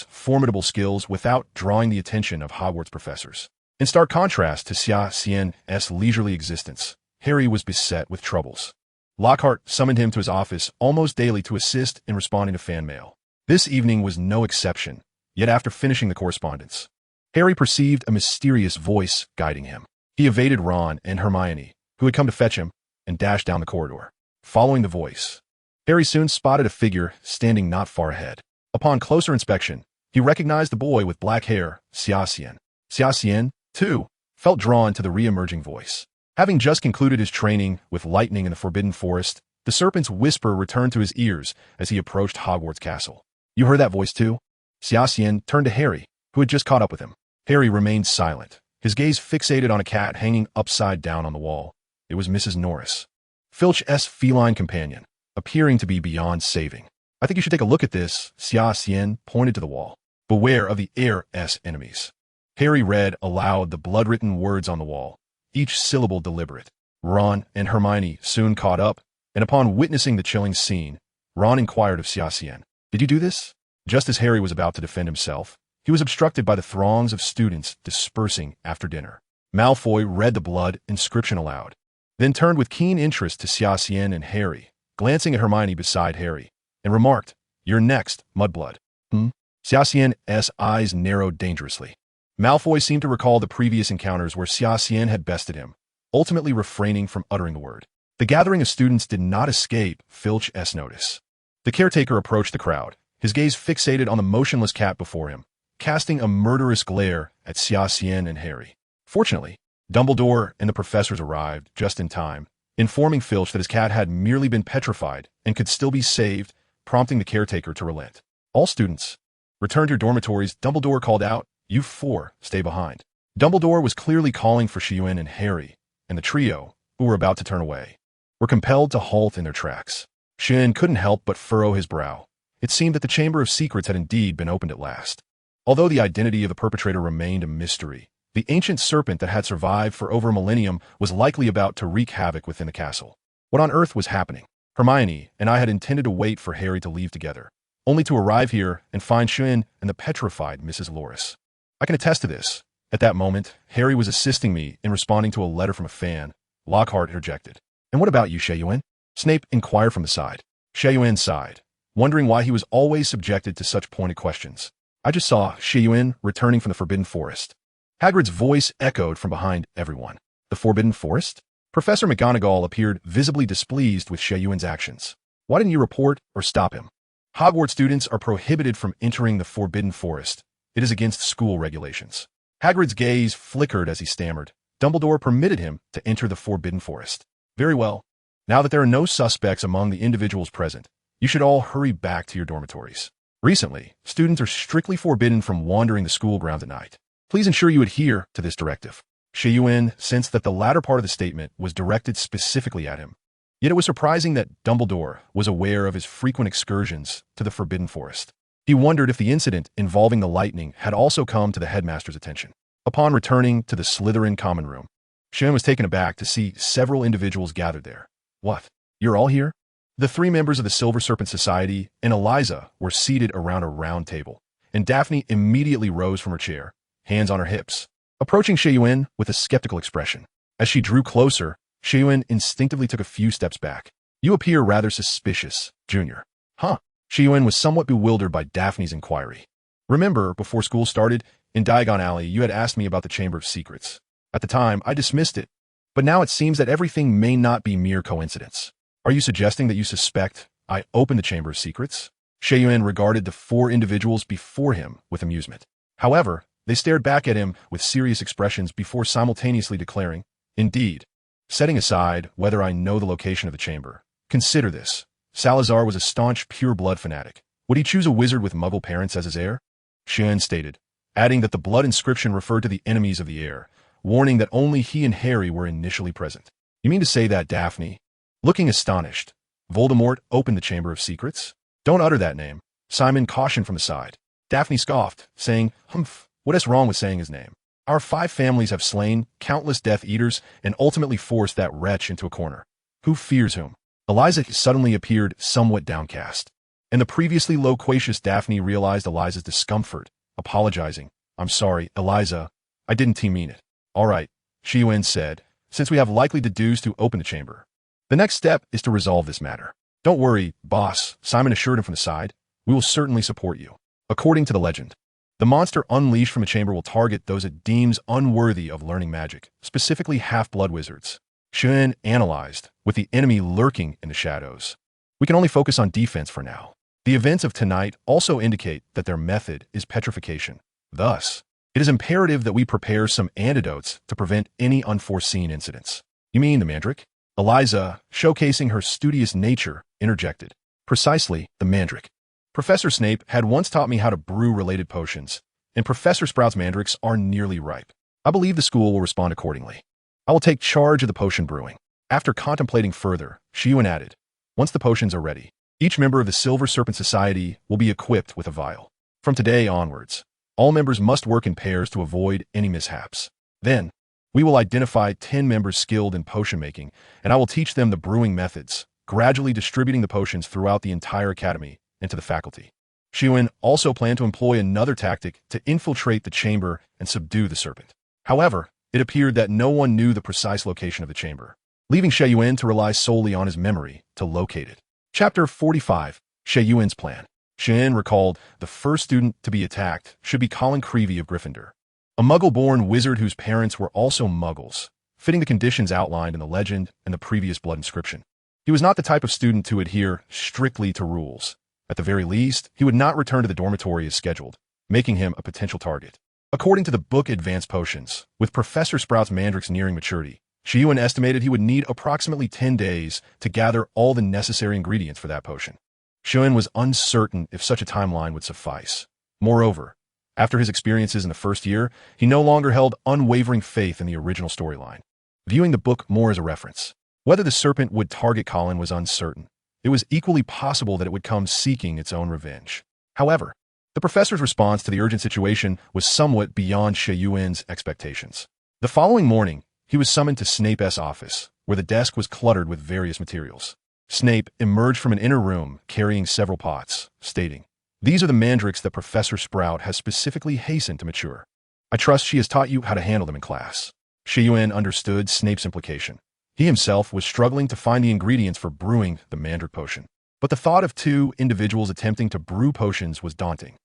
formidable skills without drawing the attention of Hogwarts professors. In stark contrast to Xia Xian's leisurely existence, Harry was beset with troubles. Lockhart summoned him to his office almost daily to assist in responding to fan mail. This evening was no exception, yet after finishing the correspondence, Harry perceived a mysterious voice guiding him. He evaded Ron and Hermione, who had come to fetch him, and dashed down the corridor. Following the voice, Harry soon spotted a figure standing not far ahead. Upon closer inspection, he recognized the boy with black hair, Xia Xian. Xia Xian, too, felt drawn to the re-emerging voice. Having just concluded his training with Lightning in the Forbidden Forest, the serpent's whisper returned to his ears as he approached Hogwarts Castle. You heard that voice too? Xia Xian turned to Harry, who had just caught up with him. Harry remained silent, his gaze fixated on a cat hanging upside down on the wall. It was Mrs. Norris, Filch's feline companion, appearing to be beyond saving. I think you should take a look at this, Xia Xian pointed to the wall. Beware of the air's enemies. Harry read aloud the blood-written words on the wall, each syllable deliberate. Ron and Hermione soon caught up, and upon witnessing the chilling scene, Ron inquired of Xia Xian, Did you do this? Just as Harry was about to defend himself, he was obstructed by the throngs of students dispersing after dinner. Malfoy read the blood inscription aloud, then turned with keen interest to Xia Xian and Harry, glancing at Hermione beside Harry, and remarked, You're next, Mudblood. Xia Xian's eyes narrowed dangerously. Malfoy seemed to recall the previous encounters where Xia Xian had bested him, ultimately refraining from uttering the word. The gathering of students did not escape Filch's notice. The caretaker approached the crowd, his gaze fixated on the motionless cat before him, casting a murderous glare at Xia Xian and Harry. Fortunately, Dumbledore and the professors arrived just in time, informing Filch that his cat had merely been petrified and could still be saved, prompting the caretaker to relent. All students, return to your dormitories, Dumbledore called out. You four, stay behind. Dumbledore was clearly calling for Xia Xian and Harry, and the trio, who were about to turn away, were compelled to halt in their tracks. Xia Xian couldn't help but furrow his brow. It seemed that the Chamber of Secrets had indeed been opened at last. Although the identity of the perpetrator remained a mystery, the ancient serpent that had survived for over a millennium was likely about to wreak havoc within the castle. What on earth was happening? Hermione and I had intended to wait for Harry to leave together, only to arrive here and find Xia Xian and the petrified Mrs. Loris. I can attest to this. At that moment, Harry was assisting me in responding to a letter from a fan. Lockhart interjected. And what about you, Xia Xian? Snape inquired from the side. Xia Xian sighed, wondering why he was always subjected to such pointed questions. I just saw Xia Xian returning from the Forbidden Forest. Hagrid's voice echoed from behind everyone. The Forbidden Forest? Professor McGonagall appeared visibly displeased with Xia Yuan's actions. Why didn't you report or stop him? Hogwarts students are prohibited from entering the Forbidden Forest. It is against school regulations. Hagrid's gaze flickered as he stammered. Dumbledore permitted him to enter the Forbidden Forest. Very well. Now that there are no suspects among the individuals present, you should all hurry back to your dormitories. Recently, students are strictly forbidden from wandering the school grounds at night. Please ensure you adhere to this directive. Xia Yuan sensed that the latter part of the statement was directed specifically at him. Yet it was surprising that Dumbledore was aware of his frequent excursions to the Forbidden Forest. He wondered if the incident involving the lightning had also come to the headmaster's attention. Upon returning to the Slytherin common room, Xia Yuan was taken aback to see several individuals gathered there. What? You're all here? The three members of the Silver Serpent Society and Eliza were seated around a round table, and Daphne immediately rose from her chair, hands on her hips, approaching Xia Yuan with a skeptical expression. As she drew closer, Xia Yuan instinctively took a few steps back. You appear rather suspicious, Junior. Huh? Xia Yuan was somewhat bewildered by Daphne's inquiry. Remember, before school started, in Diagon Alley, you had asked me about the Chamber of Secrets. At the time, I dismissed it, but now it seems that everything may not be mere coincidence. Are you suggesting that you suspect I opened the Chamber of Secrets? Xia Yuan regarded the four individuals before him with amusement. However, they stared back at him with serious expressions before simultaneously declaring, Indeed. Setting aside whether I know the location of the chamber, consider this. Salazar was a staunch pure-blood fanatic. Would he choose a wizard with Muggle parents as his heir? Xia Yuan stated, adding that the blood inscription referred to the enemies of the heir, warning that only he and Harry were initially present. You mean to say that, Daphne? Looking astonished, Voldemort opened the Chamber of Secrets? Don't utter that name. Simon cautioned from the side. Daphne scoffed, saying, Humph, what is wrong with saying his name? Our 5 families have slain countless Death Eaters and ultimately forced that wretch into a corner. Who fears whom? Eliza suddenly appeared somewhat downcast, and the previously loquacious Daphne realized Eliza's discomfort, apologizing. I'm sorry, Eliza. I didn't mean it. All right, Xia Yuan said, since we have likely deduced who opened the chamber. The next step is to resolve this matter. Don't worry, boss, Simon assured him from the side. We will certainly support you. According to the legend, the monster unleashed from the chamber will target those it deems unworthy of learning magic, specifically half-blood wizards. Xia Yuan analyzed, with the enemy lurking in the shadows. We can only focus on defense for now. The events of tonight also indicate that their method is petrification. Thus, it is imperative that we prepare some antidotes to prevent any unforeseen incidents. You mean the mandrake? Eliza, showcasing her studious nature, interjected. Precisely, the mandrake. Professor Snape had once taught me how to brew related potions, and Professor Sprout's mandrakes are nearly ripe. I believe the school will respond accordingly. I will take charge of the potion brewing. After contemplating further, Xia Yuan added, once the potions are ready, each member of the Silver Serpent Society will be equipped with a vial. From today onwards, all members must work in pairs to avoid any mishaps. Then, we will identify 10 members skilled in potion making, and I will teach them the brewing methods, gradually distributing the potions throughout the entire academy and to the faculty. Xia Yuan also planned to employ another tactic to infiltrate the chamber and subdue the serpent. However, it appeared that no one knew the precise location of the chamber, leaving Xia Yuan to rely solely on his memory to locate it. Chapter 45, Xia Yuan's Plan. Xia Yuan recalled the first student to be attacked should be Colin Creevey of Gryffindor, a Muggle-born wizard whose parents were also Muggles, fitting the conditions outlined in the legend and the previous blood inscription. He was not the type of student to adhere strictly to rules. At the very least, he would not return to the dormitory as scheduled, making him a potential target. According to the book Advanced Potions, with Professor Sprout's mandrakes nearing maturity, Xia Xian estimated he would need approximately 10 days to gather all the necessary ingredients for that potion. Xia Xian was uncertain if such a timeline would suffice. Moreover, after his experiences in the first year, he no longer held unwavering faith in the original storyline, viewing the book more as a reference. Whether the serpent would target Colin was uncertain. It was equally possible that it would come seeking its own revenge. However, the professor's response to the urgent situation was somewhat beyond Xia Xian's expectations. The following morning, he was summoned to Snape's office, where the desk was cluttered with various materials. Snape emerged from an inner room carrying several pots, stating, "These are the mandrakes that Professor Sprout has specifically hastened to mature. I trust she has taught you how to handle them in class." Xia Xian understood Snape's implication. He himself was struggling to find the ingredients for brewing the mandrake potion. But the thought of two individuals attempting to brew potions was daunting.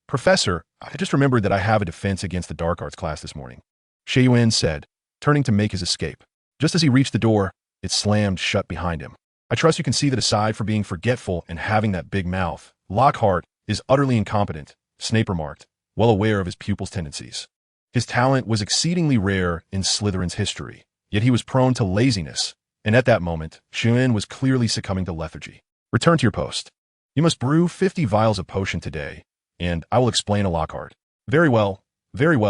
Professor, I just remembered that I have a defense against the dark arts class this morning," Xia Xian said, turning to make his escape. Just as he reached the door, it slammed shut behind him. "I trust you can see that aside from being forgetful and having that big mouth, Lockhart is utterly incompetent," Snape remarked, well aware of his pupil's tendencies. His talent was exceedingly rare in Slytherin's history, yet he was prone to laziness, and at that moment, Xia Xian was clearly succumbing to lethargy. "Return to your post. You must brew 50 vials of potion today, and I will explain to Lockhart." Very well, Xia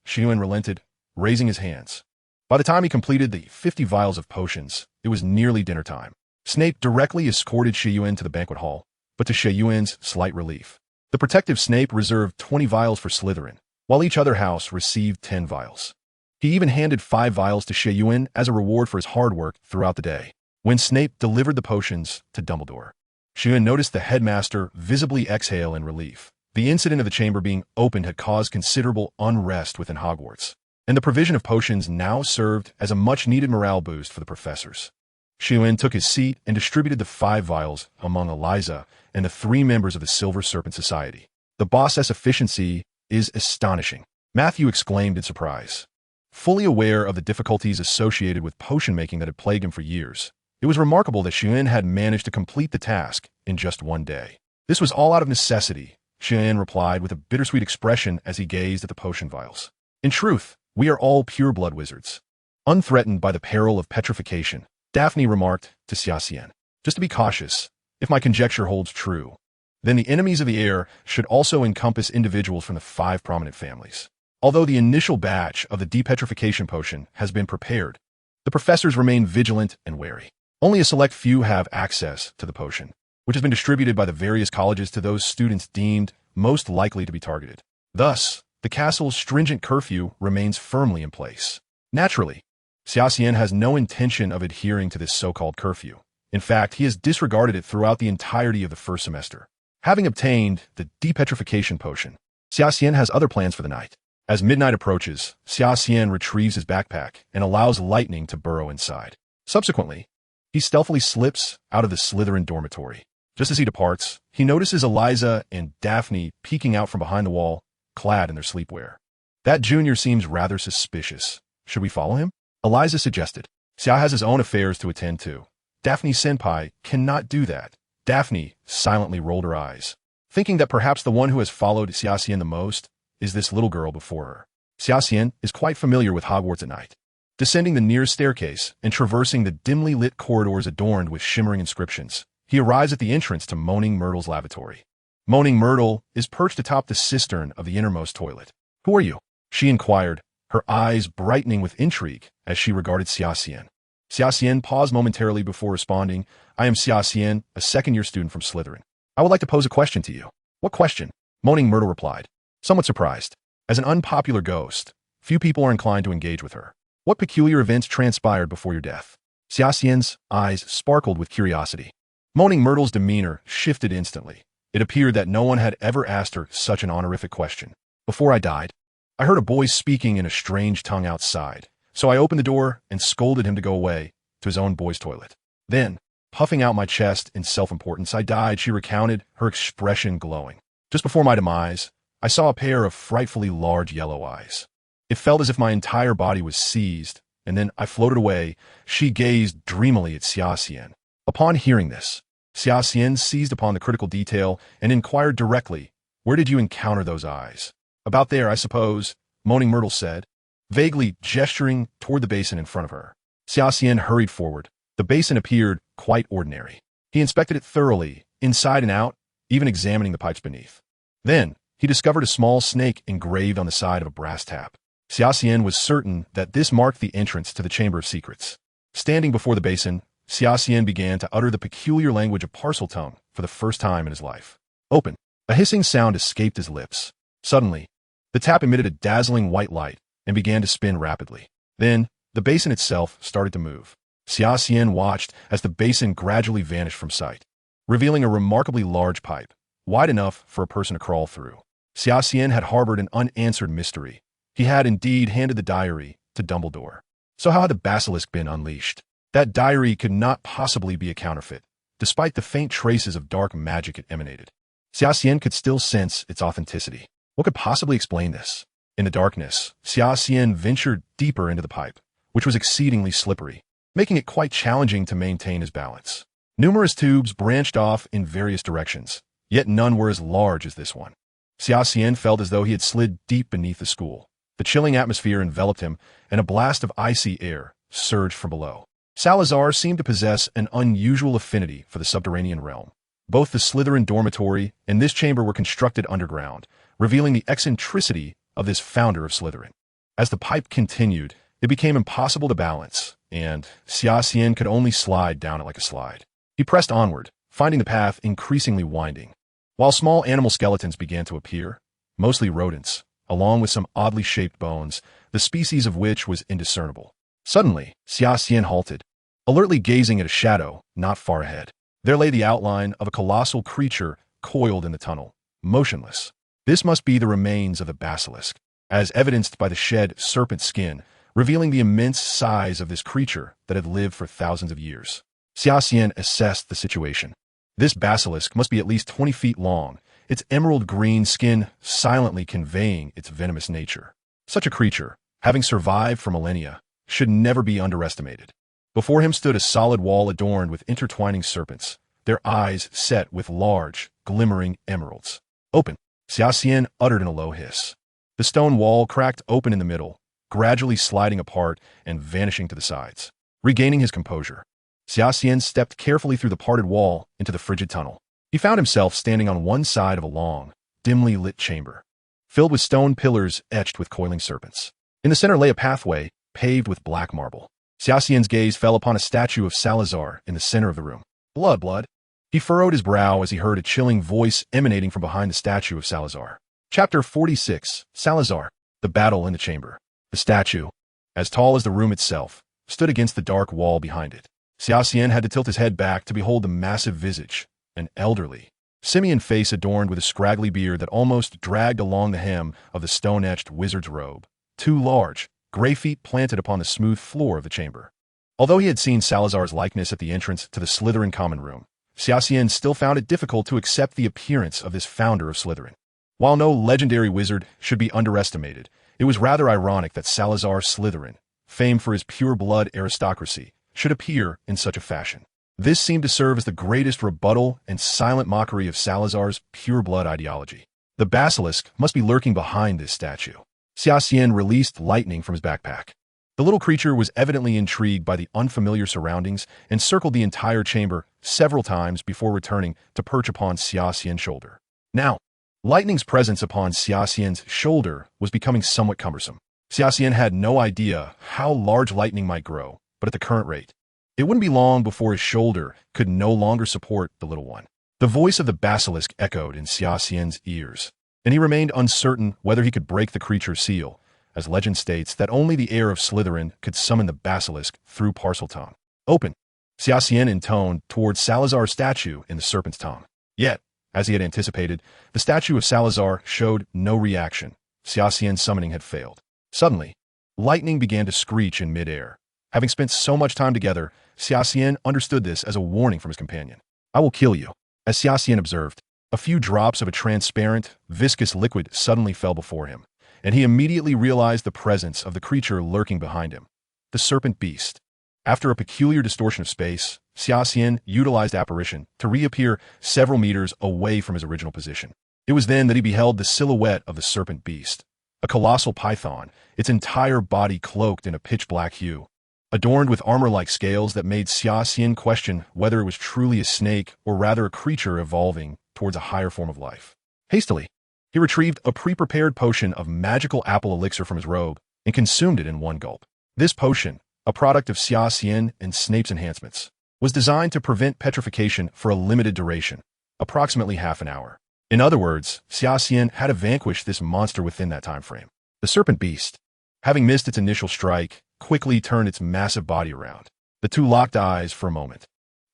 Xian relented, raising his hands. By the time he completed the 50 vials of potions, it was nearly dinner time. Snape directly escorted Xia Xian to the banquet hall, but to Xia Xian's slight relief, the protective Snape reserved 20 vials for Slytherin, while each other house received 10 vials. He even handed 5 vials to Xia Xian as a reward for his hard work throughout the day. When Snape delivered the potions to Dumbledore, Xia Xian noticed the headmaster visibly exhale in relief. The incident of the chamber being opened had caused considerable unrest within Hogwarts, and the provision of potions now served as a much-needed morale boost for the professors. Xia Xian took his seat and distributed the 5 vials among Eliza and the 3 members of the Silver Serpent Society. "The boss's efficiency is astonishing," Matthew exclaimed in surprise. Fully aware of the difficulties associated with potion-making that had plagued him for years, it was remarkable that Xia Xian had managed to complete the task in just one day. "This was all out of necessity," Xia Xian replied with a bittersweet expression as he gazed at the potion vials. "In truth, we are all pure-blood wizards, unthreatened by the peril of petrification," Daphne remarked to Xia Xian. "Just to be cautious, if my conjecture holds true, then the enemies of the heir should also encompass individuals from the 5 prominent families. Although the initial batch of the depetrification potion has been prepared, the professors remain vigilant and wary. Only a select few have access to the potion, which has been distributed by the various colleges to those students deemed most likely to be targeted. Thus, the castle's stringent curfew remains firmly in place. Naturally, Xia Xian has no intention of adhering to this so-called curfew. In fact, he has disregarded it throughout the entirety of the first semester. Having obtained the depetrification potion, Xia Xian has other plans for the night. As midnight approaches, Xia Xian retrieves his backpack and allows lightning to burrow inside. Subsequently, he stealthily slips out of the Slytherin dormitory. Just as he departs, he notices Eliza and Daphne peeking out from behind the wall, clad in their sleepwear. "That junior seems rather suspicious. Should we follow him?" Eliza suggested. "Xia has his own affairs to attend to. Daphne-senpai cannot do that." Daphne silently rolled her eyes, thinking that perhaps the one who has followed Xia Xian the most is this little girl before her. Xia Xian is quite familiar with Hogwarts at night. Descending the nearest staircase and traversing the dimly lit corridors adorned with shimmering inscriptions, he arrives at the entrance to Moaning Myrtle's lavatory. Moaning Myrtle is perched atop the cistern of the innermost toilet. "Who are you?" she inquired, her eyes brightening with intrigue as she regarded Xia Xian. Xia Xian paused momentarily before responding. "I am Xia Xian, a second-year student from Slytherin. I would like to pose a question to you." "What question?" Moaning Myrtle replied, somewhat surprised. As an unpopular ghost, few people are inclined to engage with her. "What peculiar events transpired before your death?" Xia Xian's eyes sparkled with curiosity. Moaning Myrtle's demeanor shifted instantly. It appeared that no one had ever asked her such an honorific question. "Before I died, I heard a boy speaking in a strange tongue outside, so I opened the door and scolded him to go away to his own boys' toilet. Then, puffing out my chest in self-importance, I died," she recounted, her expression glowing. "Just before my demise, I saw a pair of frightfully large yellow eyes. It felt as if my entire body was seized, and then I floated away." She gazed dreamily at Xia Xian. Upon hearing this, Xia Xian seized upon the critical detail and inquired directly, Where did you encounter those eyes? About there, I suppose, Moaning Myrtle said, vaguely gesturing toward the basin in front of her. Xia Xian hurried forward. The basin appeared quite ordinary. He inspected it thoroughly, inside and out, even examining the pipes beneath. Then, he discovered a small snake engraved on the side of a brass tap. Xia Xian was certain that this marked the entrance to the Chamber of Secrets. Standing before the basin, Xia Xian began to utter the peculiar language of parcel tongue for the first time in his life. Open. A hissing sound escaped his lips. Suddenly, the tap emitted a dazzling white light and began to spin rapidly. Then, the basin itself started to move. Xia Xian watched as the basin gradually vanished from sight, revealing a remarkably large pipe, wide enough for a person to crawl through. Xia Xian had harbored an unanswered mystery. He had indeed handed the diary to Dumbledore. So how had the basilisk been unleashed? That diary could not possibly be a counterfeit, despite the faint traces of dark magic it emanated. Xia Xian could still sense its authenticity. What could possibly explain this? In the darkness, Xia Xian ventured deeper into the pipe, which was exceedingly slippery, making it quite challenging to maintain his balance. Numerous tubes branched off in various directions, yet none were as large as this one. Xia Xian felt as though he had slid deep beneath the school. The chilling atmosphere enveloped him, and a blast of icy air surged from below. Salazar seemed to possess an unusual affinity for the subterranean realm. Both the Slytherin dormitory and this chamber were constructed underground, revealing the eccentricity of this founder of Slytherin. As the pipe continued, it became impossible to balance, and Xia Xian could only slide down it like a slide. He pressed onward, finding the path increasingly winding. While small animal skeletons began to appear, mostly rodents, along with some oddly shaped bones, the species of which was indiscernible. Suddenly, Xia Xian halted, alertly gazing at a shadow not far ahead. There lay the outline of a colossal creature coiled in the tunnel, motionless. This must be the remains of the basilisk, as evidenced by the shed serpent skin, revealing the immense size of this creature that had lived for thousands of years. Xia Xian assessed the situation. This basilisk must be at least 20 feet long, its emerald green skin silently conveying its venomous nature. Such a creature, having survived for millennia, should never be underestimated. Before him stood a solid wall adorned with intertwining serpents, their eyes set with large, glimmering emeralds. Open, Xia Xian uttered in a low hiss. The stone wall cracked open in the middle, gradually sliding apart and vanishing to the sides. Regaining his composure, Xia Xian stepped carefully through the parted wall into the frigid tunnel. He found himself standing on one side of a long, dimly lit chamber, filled with stone pillars etched with coiling serpents. In the center lay a pathway, paved with black marble. Xia Xian's gaze fell upon a statue of Salazar in the center of the room. Blood. He furrowed his brow as he heard a chilling voice emanating from behind the statue of Salazar. Chapter 46, Salazar, the battle in the chamber. The statue, as tall as the room itself, stood against the dark wall behind it. Xia Xian had to tilt his head back to behold the massive visage, an elderly, simian face adorned with a scraggly beard that almost dragged along the hem of the stone-etched wizard's robe. Two large, gray feet planted upon the smooth floor of the chamber. Although he had seen Salazar's likeness at the entrance to the Slytherin common room, Xia Xian still found it difficult to accept the appearance of this founder of Slytherin. While no legendary wizard should be underestimated, it was rather ironic that Salazar Slytherin, famed for his pure-blood aristocracy, should appear in such a fashion. This seemed to serve as the greatest rebuttal and silent mockery of Salazar's pure-blood ideology. The basilisk must be lurking behind this statue. Xia Xian released lightning from his backpack. The little creature was evidently intrigued by the unfamiliar surroundings and circled the entire chamber several times before returning to perch upon Xia Xian's shoulder. Now, lightning's presence upon Xia Xian's shoulder was becoming somewhat cumbersome. Xia Xian had no idea how large lightning might grow, but at the current rate, it wouldn't be long before his shoulder could no longer support the little one. The voice of the basilisk echoed in Xia Xian's ears, and he remained uncertain whether he could break the creature's seal, as legend states that only the heir of Slytherin could summon the basilisk through Parseltongue. Open, Xia Xian intoned towards Salazar's statue in the serpent's tongue. Yet, as he had anticipated, the statue of Salazar showed no reaction. Xia Xian's summoning had failed. Suddenly, lightning began to screech in midair. Having spent so much time together, Xia Xian understood this as a warning from his companion. I will kill you. As Xia Xian observed, a few drops of a transparent, viscous liquid suddenly fell before him, and he immediately realized the presence of the creature lurking behind him, the serpent beast. After a peculiar distortion of space, Xia Xian utilized apparition to reappear several meters away from his original position. It was then that he beheld the silhouette of the serpent beast, a colossal python, its entire body cloaked in a pitch-black hue, adorned with armor-like scales that made Xia Xian question whether it was truly a snake or rather a creature evolving towards a higher form of life. Hastily, he retrieved a pre-prepared potion of magical apple elixir from his robe and consumed it in one gulp. This potion, a product of Xia Xian and Snape's enhancements, was designed to prevent petrification for a limited duration, approximately half an hour. In other words, Xia Xian had to vanquish this monster within that time frame. The serpent beast, having missed its initial strike, quickly turned its massive body around. The two locked eyes for a moment,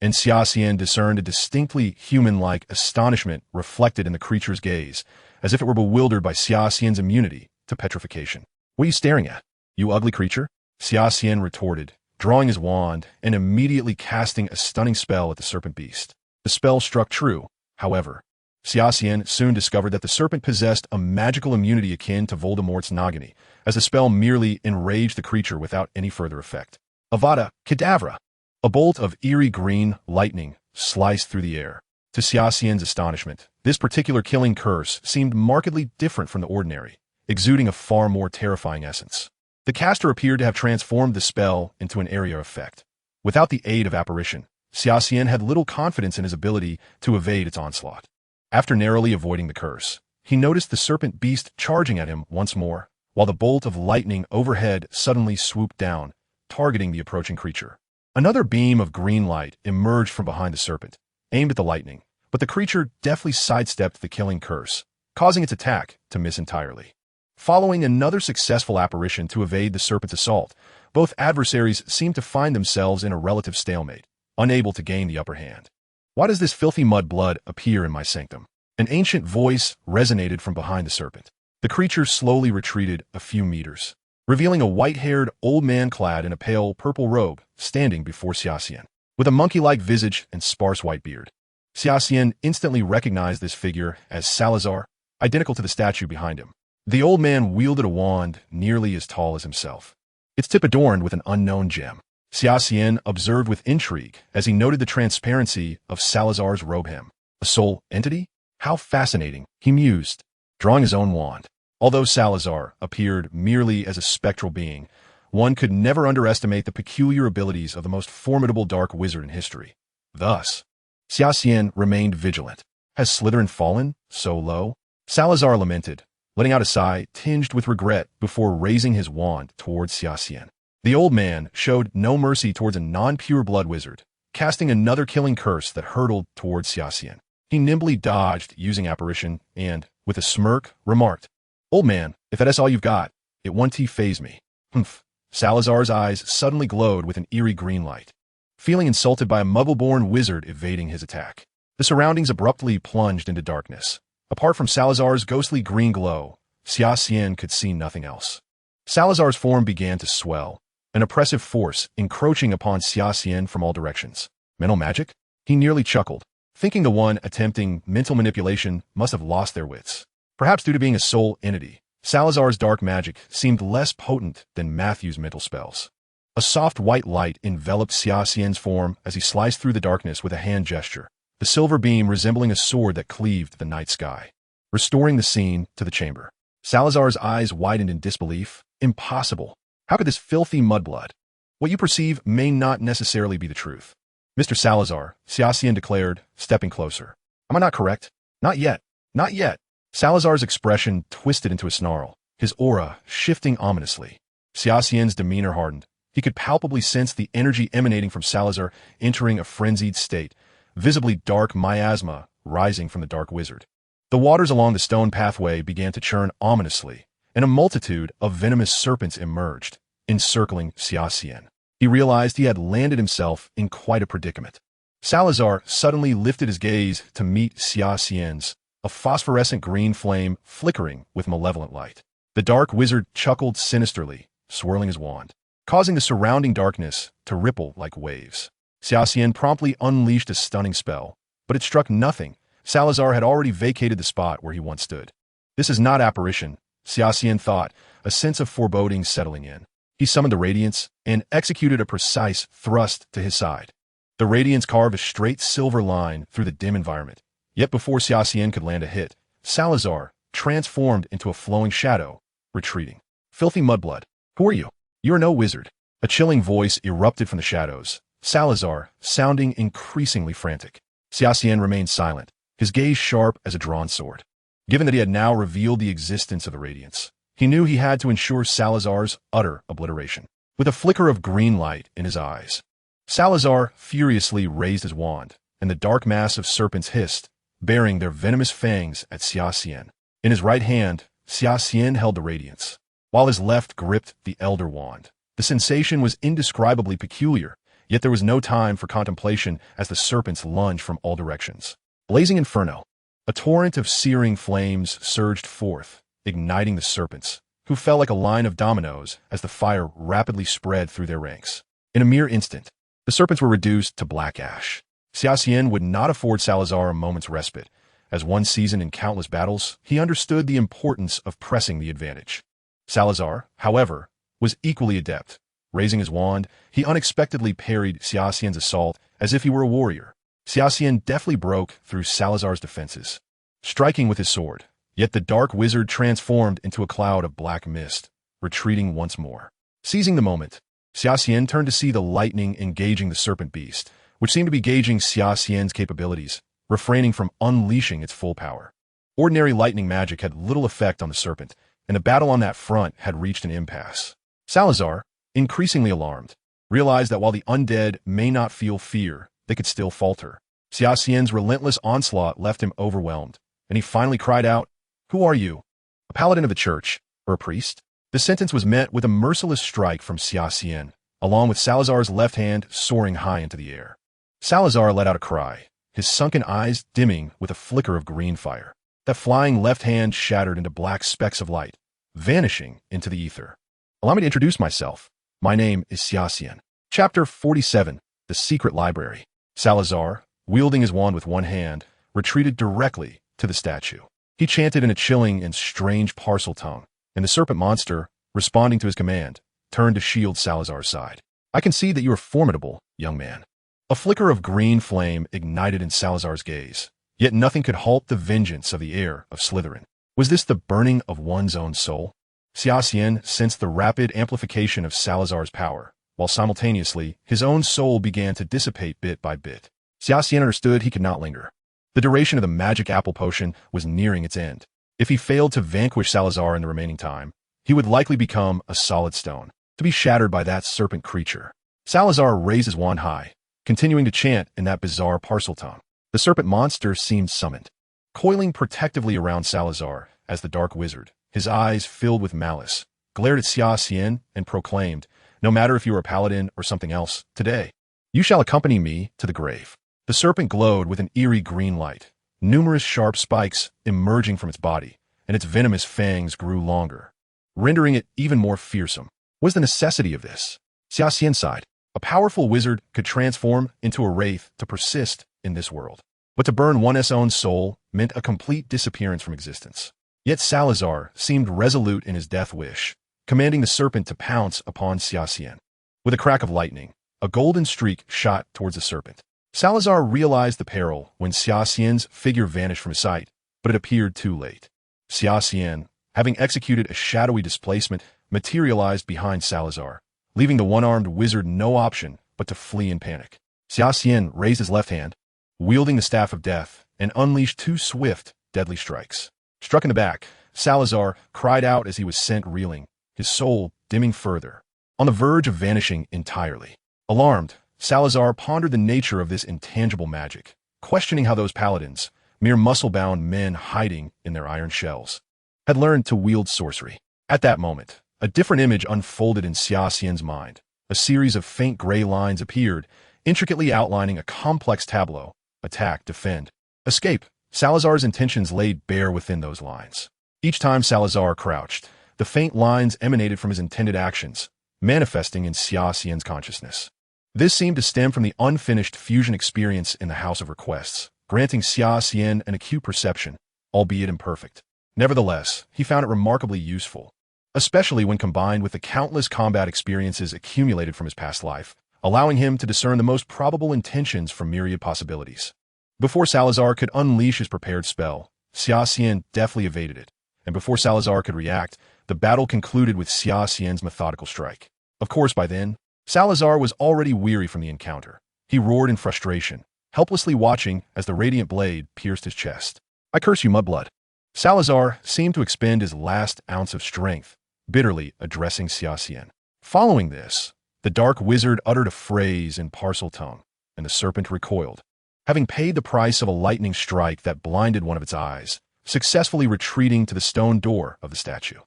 and Xia Xian discerned a distinctly human-like astonishment reflected in the creature's gaze, as if it were bewildered by Xia Xian's immunity to petrification. "What are you staring at, you ugly creature?" Xia Xian retorted, drawing his wand and immediately casting a stunning spell at the serpent beast. The spell struck true, however. Xia Xian soon discovered that the serpent possessed a magical immunity akin to Voldemort's Nagini, as the spell merely enraged the creature without any further effect. Avada Kedavra! A bolt of eerie green lightning sliced through the air. To Xia Xian's astonishment, this particular killing curse seemed markedly different from the ordinary, exuding a far more terrifying essence. The caster appeared to have transformed the spell into an area effect. Without the aid of apparition, Xia Xian had little confidence in his ability to evade its onslaught. After narrowly avoiding the curse, he noticed the serpent beast charging at him once more, while the bolt of lightning overhead suddenly swooped down, targeting the approaching creature. Another beam of green light emerged from behind the serpent, aimed at the lightning, but the creature deftly sidestepped the killing curse, causing its attack to miss entirely. Following another successful apparition to evade the serpent's assault, both adversaries seemed to find themselves in a relative stalemate, unable to gain the upper hand. "Why does this filthy mud-blood appear in my sanctum?" An ancient voice resonated from behind the serpent. The creature slowly retreated a few meters, revealing a white-haired old man clad in a pale purple robe standing before Xia Xian, with a monkey-like visage and sparse white beard. Xia Xian instantly recognized this figure as Salazar, identical to the statue behind him. The old man wielded a wand nearly as tall as himself, its tip adorned with an unknown gem. Xia Xian observed with intrigue as he noted the transparency of Salazar's robe hem. A soul entity? How fascinating, he mused, drawing his own wand. Although Salazar appeared merely as a spectral being, one could never underestimate the peculiar abilities of the most formidable dark wizard in history. Thus, Xia Xian remained vigilant. Has Slytherin fallen so low? Salazar lamented, letting out a sigh tinged with regret before raising his wand towards Xia Xian. The old man showed no mercy towards a non-pure blood wizard, casting another killing curse that hurtled towards Xia Xian. He nimbly dodged using apparition and, with a smirk, remarked, "Old man, if that is all you've got, it won't faze me." Humph. Salazar's eyes suddenly glowed with an eerie green light, feeling insulted by a muggle-born wizard evading his attack. The surroundings abruptly plunged into darkness. Apart from Salazar's ghostly green glow, Xia Xian could see nothing else. Salazar's form began to swell, an oppressive force encroaching upon Xia Xian from all directions. Mental magic? He nearly chuckled, thinking the one attempting mental manipulation must have lost their wits. Perhaps due to being a soul entity, Salazar's dark magic seemed less potent than Matthew's mental spells. A soft white light enveloped Xia Xian's form as he sliced through the darkness with a hand gesture, the silver beam resembling a sword that cleaved the night sky, restoring the scene to the chamber. Salazar's eyes widened in disbelief. Impossible. How could this filthy mudblood? What you perceive may not necessarily be the truth. Mr. Salazar, Xia Xian declared, stepping closer. Am I not correct? Not yet. Not yet. Salazar's expression twisted into a snarl, his aura shifting ominously. Xia Xian's demeanor hardened. He could palpably sense the energy emanating from Salazar entering a frenzied state, visibly dark miasma rising from the dark wizard. The waters along the stone pathway began to churn ominously, and a multitude of venomous serpents emerged, encircling Xia Xian. He realized he had landed himself in quite a predicament. Salazar suddenly lifted his gaze to meet Xia Xian's, a phosphorescent green flame flickering with malevolent light. The dark wizard chuckled sinisterly, swirling his wand, causing the surrounding darkness to ripple like waves. Xia Xian promptly unleashed a stunning spell, but it struck nothing. Salazar had already vacated the spot where he once stood. This is not apparition, Xia Xian thought, a sense of foreboding settling in. He summoned the radiance and executed a precise thrust to his side. The radiance carved a straight silver line through the dim environment. Yet before Xia Xian could land a hit, Salazar transformed into a flowing shadow, retreating. Filthy mudblood. Who are you? You are no wizard. A chilling voice erupted from the shadows, Salazar sounding increasingly frantic. Xia Xian remained silent, his gaze sharp as a drawn sword. Given that he had now revealed the existence of the Radiance, he knew he had to ensure Salazar's utter obliteration. With a flicker of green light in his eyes, Salazar furiously raised his wand, and the dark mass of serpents hissed, baring their venomous fangs at Xia Xian. In his right hand, Xia Xian held the Radiance, while his left gripped the Elder Wand. The sensation was indescribably peculiar, yet there was no time for contemplation as the serpents lunged from all directions. Blazing inferno. A torrent of searing flames surged forth, igniting the serpents, who fell like a line of dominoes as the fire rapidly spread through their ranks. In a mere instant, the serpents were reduced to black ash. Xia Xian would not afford Salazar a moment's respite. As one seasoned in countless battles, he understood the importance of pressing the advantage. Salazar, however, was equally adept. Raising his wand, he unexpectedly parried Xia Xian's assault as if he were a warrior. Xia Xian deftly broke through Salazar's defenses, striking with his sword. Yet the dark wizard transformed into a cloud of black mist, retreating once more. Seizing the moment, Xia Xian turned to see the lightning engaging the serpent beast, which seemed to be gauging Xia Xian's capabilities, refraining from unleashing its full power. Ordinary lightning magic had little effect on the serpent, and the battle on that front had reached an impasse. Salazar, increasingly alarmed, realized that while the undead may not feel fear, they could still falter. Xia Xian's relentless onslaught left him overwhelmed, and he finally cried out, "Who are you? A paladin of the church, or a priest?" The sentence was met with a merciless strike from Xia Xian, along with Salazar's left hand soaring high into the air. Salazar let out a cry, his sunken eyes dimming with a flicker of green fire. That flying left hand shattered into black specks of light, vanishing into the ether. Allow me to introduce myself. My name is Xia Xian. Chapter 47, The Secret Library. Salazar, wielding his wand with one hand, retreated directly to the statue. He chanted in a chilling and strange parcel tongue, and the serpent monster, responding to his command, turned to shield Salazar's side. "I can see that you are formidable, young man." A flicker of green flame ignited in Salazar's gaze, yet nothing could halt the vengeance of the heir of Slytherin. Was this the burning of one's own soul? Xia Xian sensed the rapid amplification of Salazar's power, while simultaneously his own soul began to dissipate bit by bit. Xia Xian understood he could not linger. The duration of the magic apple potion was nearing its end. If he failed to vanquish Salazar in the remaining time, he would likely become a solid stone, to be shattered by that serpent creature. Salazar raised his wand high, continuing to chant in that bizarre parcel tongue. The serpent monster seemed summoned, coiling protectively around Salazar as the dark wizard, his eyes filled with malice, glared at Xia Xian and proclaimed, "No matter if you are a paladin or something else, today, you shall accompany me to the grave." The serpent glowed with an eerie green light, numerous sharp spikes emerging from its body, and its venomous fangs grew longer, rendering it even more fearsome. What was the necessity of this? Xia Xian sighed. A powerful wizard could transform into a wraith to persist in this world, but to burn one's own soul meant a complete disappearance from existence. Yet Salazar seemed resolute in his death wish, commanding the serpent to pounce upon Xia Xian. With a crack of lightning, a golden streak shot towards the serpent. Salazar realized the peril when Xia Xian's figure vanished from his sight, but it appeared too late. Xia Xian, having executed a shadowy displacement, materialized behind Salazar, leaving the one-armed wizard no option but to flee in panic. Xia Xian raised his left hand, wielding the Staff of Death, and unleashed two swift, deadly strikes. Struck in the back, Salazar cried out as he was sent reeling, his soul dimming further, on the verge of vanishing entirely. Alarmed, Salazar pondered the nature of this intangible magic, questioning how those paladins, mere muscle-bound men hiding in their iron shells, had learned to wield sorcery. At that moment, a different image unfolded in Xia Xian's mind. A series of faint gray lines appeared, intricately outlining a complex tableau: attack, defend, escape. Salazar's intentions laid bare within those lines. Each time Salazar crouched, the faint lines emanated from his intended actions, manifesting in Xia Xian's consciousness. This seemed to stem from the unfinished fusion experience in the House of Requests, granting Xia Xian an acute perception, albeit imperfect. Nevertheless, he found it remarkably useful, especially when combined with the countless combat experiences accumulated from his past life, allowing him to discern the most probable intentions from myriad possibilities. Before Salazar could unleash his prepared spell, Xia Xian deftly evaded it, and before Salazar could react, the battle concluded with Xia Xian's methodical strike. Of course, by then, Salazar was already weary from the encounter. He roared in frustration, helplessly watching as the radiant blade pierced his chest. "I curse you, mudblood." Salazar seemed to expend his last ounce of strength, bitterly addressing Xia Xian. Following this, the dark wizard uttered a phrase in parcel tongue, and the serpent recoiled, having paid the price of a lightning strike that blinded one of its eyes, successfully retreating to the stone door of the statue.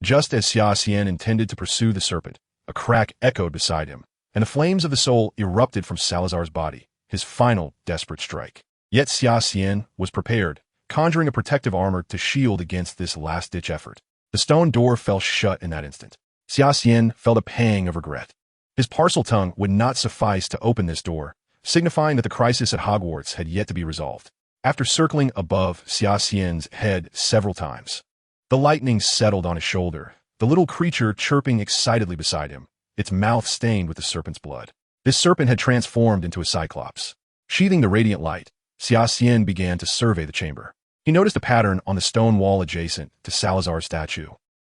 Just as Xia Xian intended to pursue the serpent, a crack echoed beside him, and the flames of the soul erupted from Salazar's body, his final desperate strike. Yet Xia Xian was prepared, conjuring a protective armor to shield against this last-ditch effort. The stone door fell shut in that instant. Xia Xian felt a pang of regret. His parcel tongue would not suffice to open this door, signifying that the crisis at Hogwarts had yet to be resolved. After circling above Xia Xian's head several times, the lightning settled on his shoulder, the little creature chirping excitedly beside him, its mouth stained with the serpent's blood. This serpent had transformed into a cyclops. Sheathing the radiant light, Xia Xian began to survey the chamber. He noticed a pattern on the stone wall adjacent to Salazar's statue,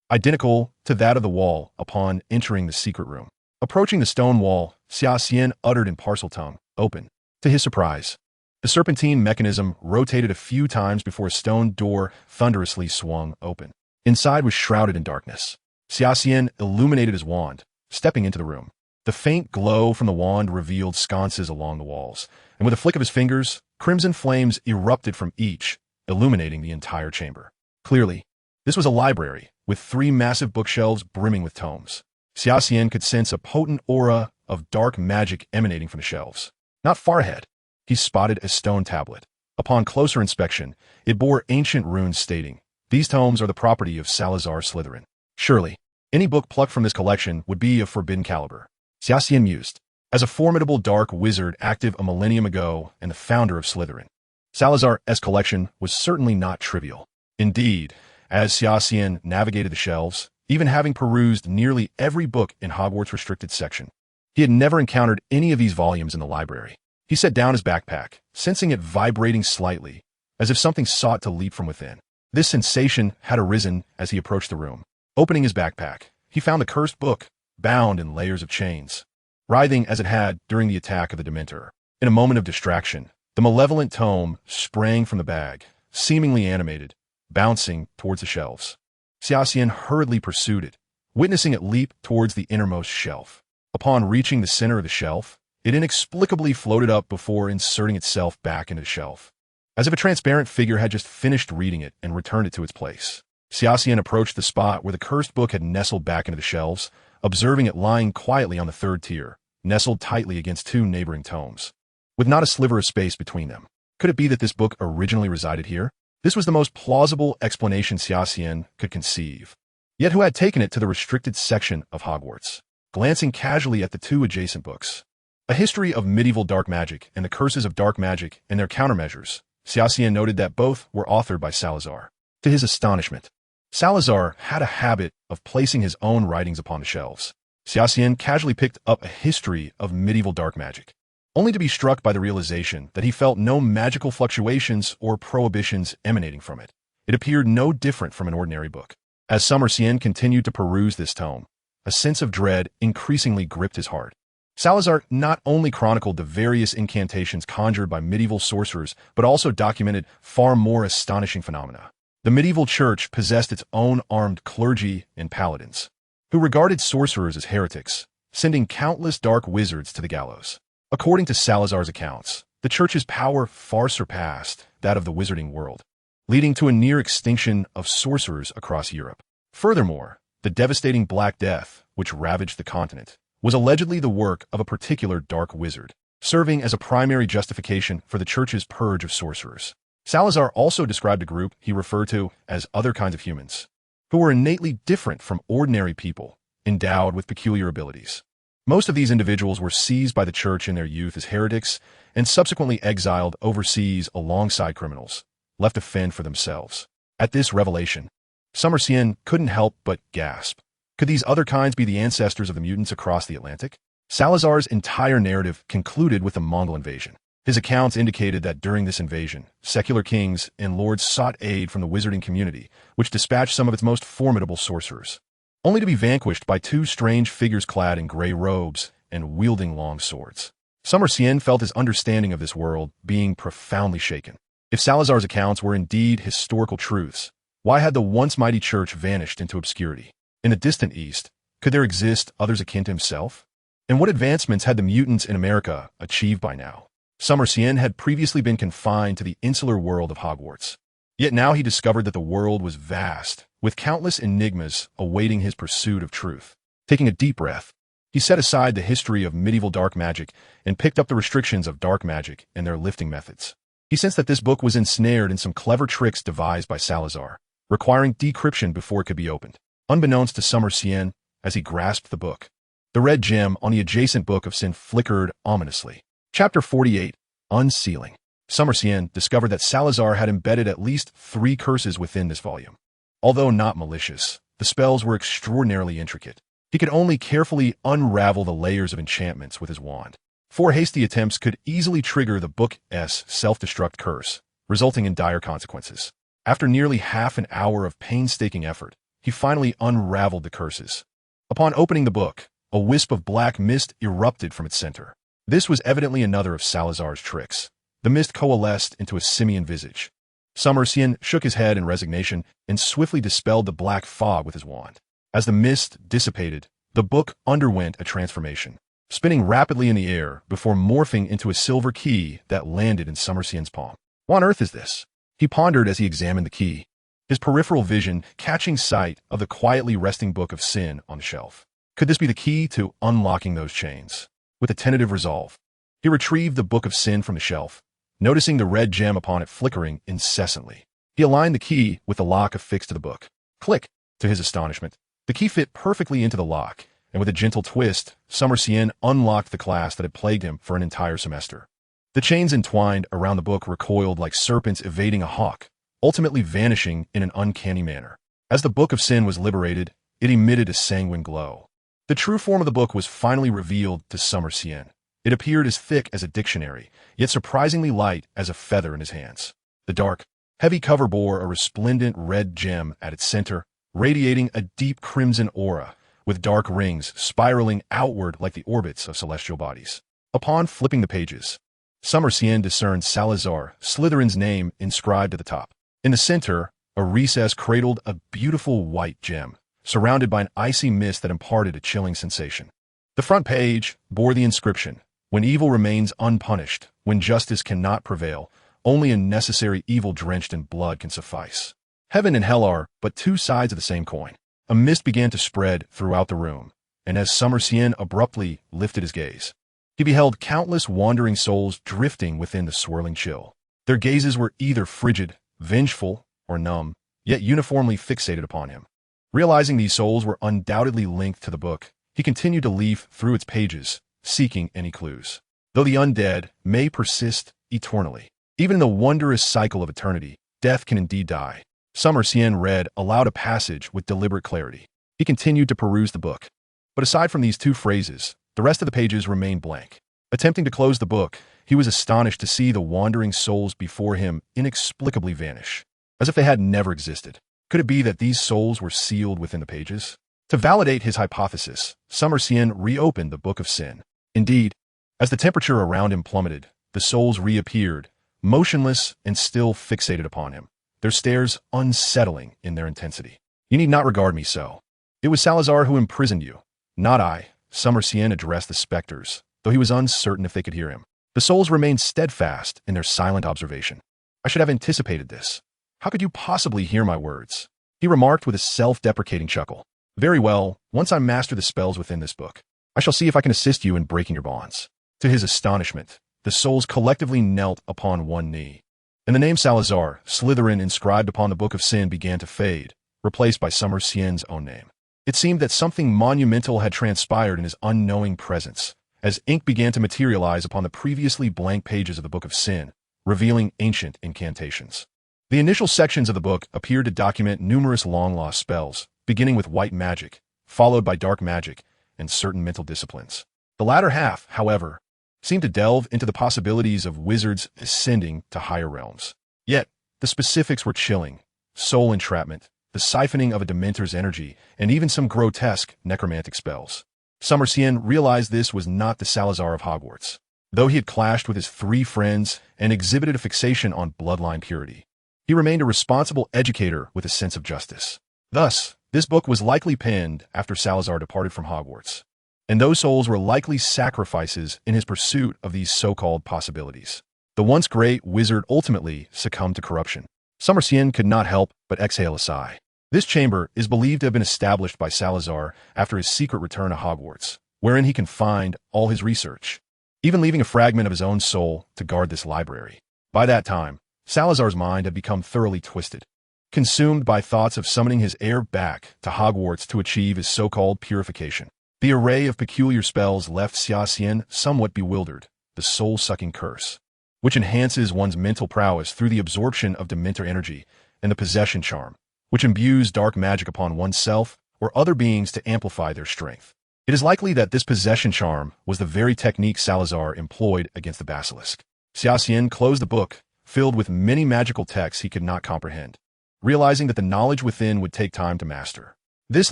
identical to that of the wall upon entering the secret room. Approaching the stone wall, Xia Xian uttered in parcel tongue, "Open." To his surprise, the serpentine mechanism rotated a few times before a stone door thunderously swung open. Inside was shrouded in darkness. Xia Xian illuminated his wand, stepping into the room. The faint glow from the wand revealed sconces along the walls, and with a flick of his fingers, crimson flames erupted from each, illuminating the entire chamber. Clearly, this was a library, with 3 massive bookshelves brimming with tomes. Xia Xian could sense a potent aura of dark magic emanating from the shelves. Not far ahead, he spotted a stone tablet. Upon closer inspection, it bore ancient runes stating, "These tomes are the property of Salazar Slytherin." Surely, any book plucked from this collection would be of forbidden caliber. Xia Xian mused, as a formidable dark wizard active a millennium ago and the founder of Slytherin, Salazar's collection was certainly not trivial. Indeed, as Xia Xian navigated the shelves, even having perused nearly every book in Hogwarts' restricted section, he had never encountered any of these volumes in the library. He set down his backpack, sensing it vibrating slightly, as if something sought to leap from within. This sensation had arisen as he approached the room. Opening his backpack, he found the cursed book, bound in layers of chains, writhing as it had during the attack of the Dementor. In a moment of distraction, the malevolent tome sprang from the bag, seemingly animated, bouncing towards the shelves. Xia Xian hurriedly pursued it, witnessing it leap towards the innermost shelf. Upon reaching the center of the shelf, it inexplicably floated up before inserting itself back into the shelf, as if a transparent figure had just finished reading it and returned it to its place. Xia Xian approached the spot where the cursed book had nestled back into the shelves, observing it lying quietly on the 3rd tier, nestled tightly against 2 neighboring tomes, with not a sliver of space between them. Could it be that this book originally resided here? This was the most plausible explanation Xia Xian could conceive. Yet who had taken it to the restricted section of Hogwarts? Glancing casually at the 2 adjacent books, A History of Medieval Dark Magic and The Curses of Dark Magic and Their Countermeasures, Xia Xian noted that both were authored by Salazar. To his astonishment, Salazar had a habit of placing his own writings upon the shelves. Xia Xian casually picked up A History of Medieval Dark Magic, only to be struck by the realization that he felt no magical fluctuations or prohibitions emanating from it. It appeared no different from an ordinary book. As Summer Xian continued to peruse this tome, a sense of dread increasingly gripped his heart. Salazar not only chronicled the various incantations conjured by medieval sorcerers, but also documented far more astonishing phenomena. The medieval church possessed its own armed clergy and paladins, who regarded sorcerers as heretics, sending countless dark wizards to the gallows. According to Salazar's accounts, the church's power far surpassed that of the Wizarding World, leading to a near extinction of sorcerers across Europe. Furthermore, the devastating Black Death, which ravaged the continent, was allegedly the work of a particular dark wizard, serving as a primary justification for the church's purge of sorcerers. Salazar also described a group he referred to as other kinds of humans, who were innately different from ordinary people, endowed with peculiar abilities. Most of these individuals were seized by the church in their youth as heretics and subsequently exiled overseas alongside criminals, left to fend for themselves. At this revelation, Summer Xian couldn't help but gasp. Could these other kinds be the ancestors of the mutants across the Atlantic? Salazar's entire narrative concluded with the Mongol invasion. His accounts indicated that during this invasion, secular kings and lords sought aid from the wizarding community, which dispatched some of its most formidable sorcerers, only to be vanquished by two strange figures clad in gray robes and wielding long swords. Summer Xian felt his understanding of this world being profoundly shaken. If Salazar's accounts were indeed historical truths, why had the once mighty church vanished into obscurity? In the distant East, could there exist others akin to himself? And what advancements had the mutants in America achieved by now? Summer Xian had previously been confined to the insular world of Hogwarts. Yet now he discovered that the world was vast, with countless enigmas awaiting his pursuit of truth. Taking a deep breath, he set aside the history of medieval dark magic and picked up the restrictions of dark magic and their lifting methods. He sensed that this book was ensnared in some clever tricks devised by Salazar, requiring decryption before it could be opened. Unbeknownst to Summer Xian, as he grasped the book, the red gem on the adjacent book of sin flickered ominously. Chapter 48, Unsealing. Summer Xian discovered that Salazar had embedded at least 3 curses within this volume. Although not malicious, the spells were extraordinarily intricate. He could only carefully unravel the layers of enchantments with his wand. 4 hasty attempts could easily trigger the book's self-destruct curse, resulting in dire consequences. After nearly half an hour of painstaking effort, he finally unraveled the curses. Upon opening the book, a wisp of black mist erupted from its center. This was evidently another of Salazar's tricks. The mist coalesced into a simian visage. Summer Xian shook his head in resignation and swiftly dispelled the black fog with his wand. As the mist dissipated, the book underwent a transformation, spinning rapidly in the air before morphing into a silver key that landed in Summer Xian's palm. What on earth is this? He pondered as he examined the key, his peripheral vision catching sight of the quietly resting book of sin on the shelf. Could this be the key to unlocking those chains? With a tentative resolve, he retrieved the book of sin from the shelf, noticing the red gem upon it flickering incessantly. He aligned the key with the lock affixed to the book. Click! To his astonishment, the key fit perfectly into the lock, and with a gentle twist, Summer Xian unlocked the class that had plagued him for an entire semester. The chains entwined around the book recoiled like serpents evading a hawk, ultimately vanishing in an uncanny manner. As the book of sin was liberated, it emitted a sanguine glow. The true form of the book was finally revealed to Summer Xian. It appeared as thick as a dictionary, yet surprisingly light as a feather in his hands. The dark, heavy cover bore a resplendent red gem at its center, radiating a deep crimson aura, with dark rings spiraling outward like the orbits of celestial bodies. Upon flipping the pages, Summer Xian discerned Salazar Slytherin's name inscribed at the top. In the center, a recess cradled a beautiful white gem, surrounded by an icy mist that imparted a chilling sensation. The front page bore the inscription, "When evil remains unpunished, when justice cannot prevail, only a necessary evil drenched in blood can suffice." Heaven and hell are but 2 sides of the same coin. A mist began to spread throughout the room, and as Summer Xian abruptly lifted his gaze, he beheld countless wandering souls drifting within the swirling chill. Their gazes were either frigid, vengeful, or numb, yet uniformly fixated upon him. Realizing these souls were undoubtedly linked to the book, he continued to leaf through its pages, seeking any clues. Though the undead may persist eternally, even in the wondrous cycle of eternity, death can indeed die. Summer Xian read aloud a passage with deliberate clarity. He continued to peruse the book. But aside from these 2 phrases, the rest of the pages remained blank. Attempting to close the book, he was astonished to see the wandering souls before him inexplicably vanish, as if they had never existed. Could it be that these souls were sealed within the pages? To validate his hypothesis, Summer Xian reopened the Book of Sin. Indeed, as the temperature around him plummeted, the souls reappeared, motionless and still fixated upon him, their stares unsettling in their intensity. "You need not regard me so. It was Salazar who imprisoned you, not I," Summer Xian addressed the specters, though he was uncertain if they could hear him. The souls remained steadfast in their silent observation. "I should have anticipated this. How could you possibly hear my words?" he remarked with a self-deprecating chuckle. "Very well, once I master the spells within this book, I shall see if I can assist you in breaking your bonds." To his astonishment, the souls collectively knelt upon one knee, and the name Salazar Slytherin inscribed upon the Book of Sin began to fade, replaced by Summer Xian's own name. It seemed that something monumental had transpired in his unknowing presence, as ink began to materialize upon the previously blank pages of the Book of Sin, revealing ancient incantations. The initial sections of the book appeared to document numerous long-lost spells, beginning with white magic, followed by dark magic, and certain mental disciplines. The latter half, however, seemed to delve into the possibilities of wizards ascending to higher realms. Yet, the specifics were chilling: soul entrapment, the siphoning of a Dementor's energy, and even some grotesque necromantic spells. Xia Xian realized this was not the Salazar of Hogwarts. Though he had clashed with his 3 friends and exhibited a fixation on bloodline purity, he remained a responsible educator with a sense of justice. Thus, this book was likely penned after Salazar departed from Hogwarts, and those souls were likely sacrifices in his pursuit of these so-called possibilities. The once great wizard ultimately succumbed to corruption. Xia Xian could not help but exhale a sigh. This chamber is believed to have been established by Salazar after his secret return to Hogwarts, wherein he confined all his research, even leaving a fragment of his own soul to guard this library. By that time, Salazar's mind had become thoroughly twisted, consumed by thoughts of summoning his heir back to Hogwarts to achieve his so-called purification. The array of peculiar spells left Xia Xian somewhat bewildered: the soul-sucking curse, which enhances one's mental prowess through the absorption of Dementor energy, and the possession charm, which imbues dark magic upon oneself or other beings to amplify their strength. It is likely that this possession charm was the very technique Salazar employed against the basilisk. Xia Xian closed the book, filled with many magical texts he could not comprehend, realizing that the knowledge within would take time to master. This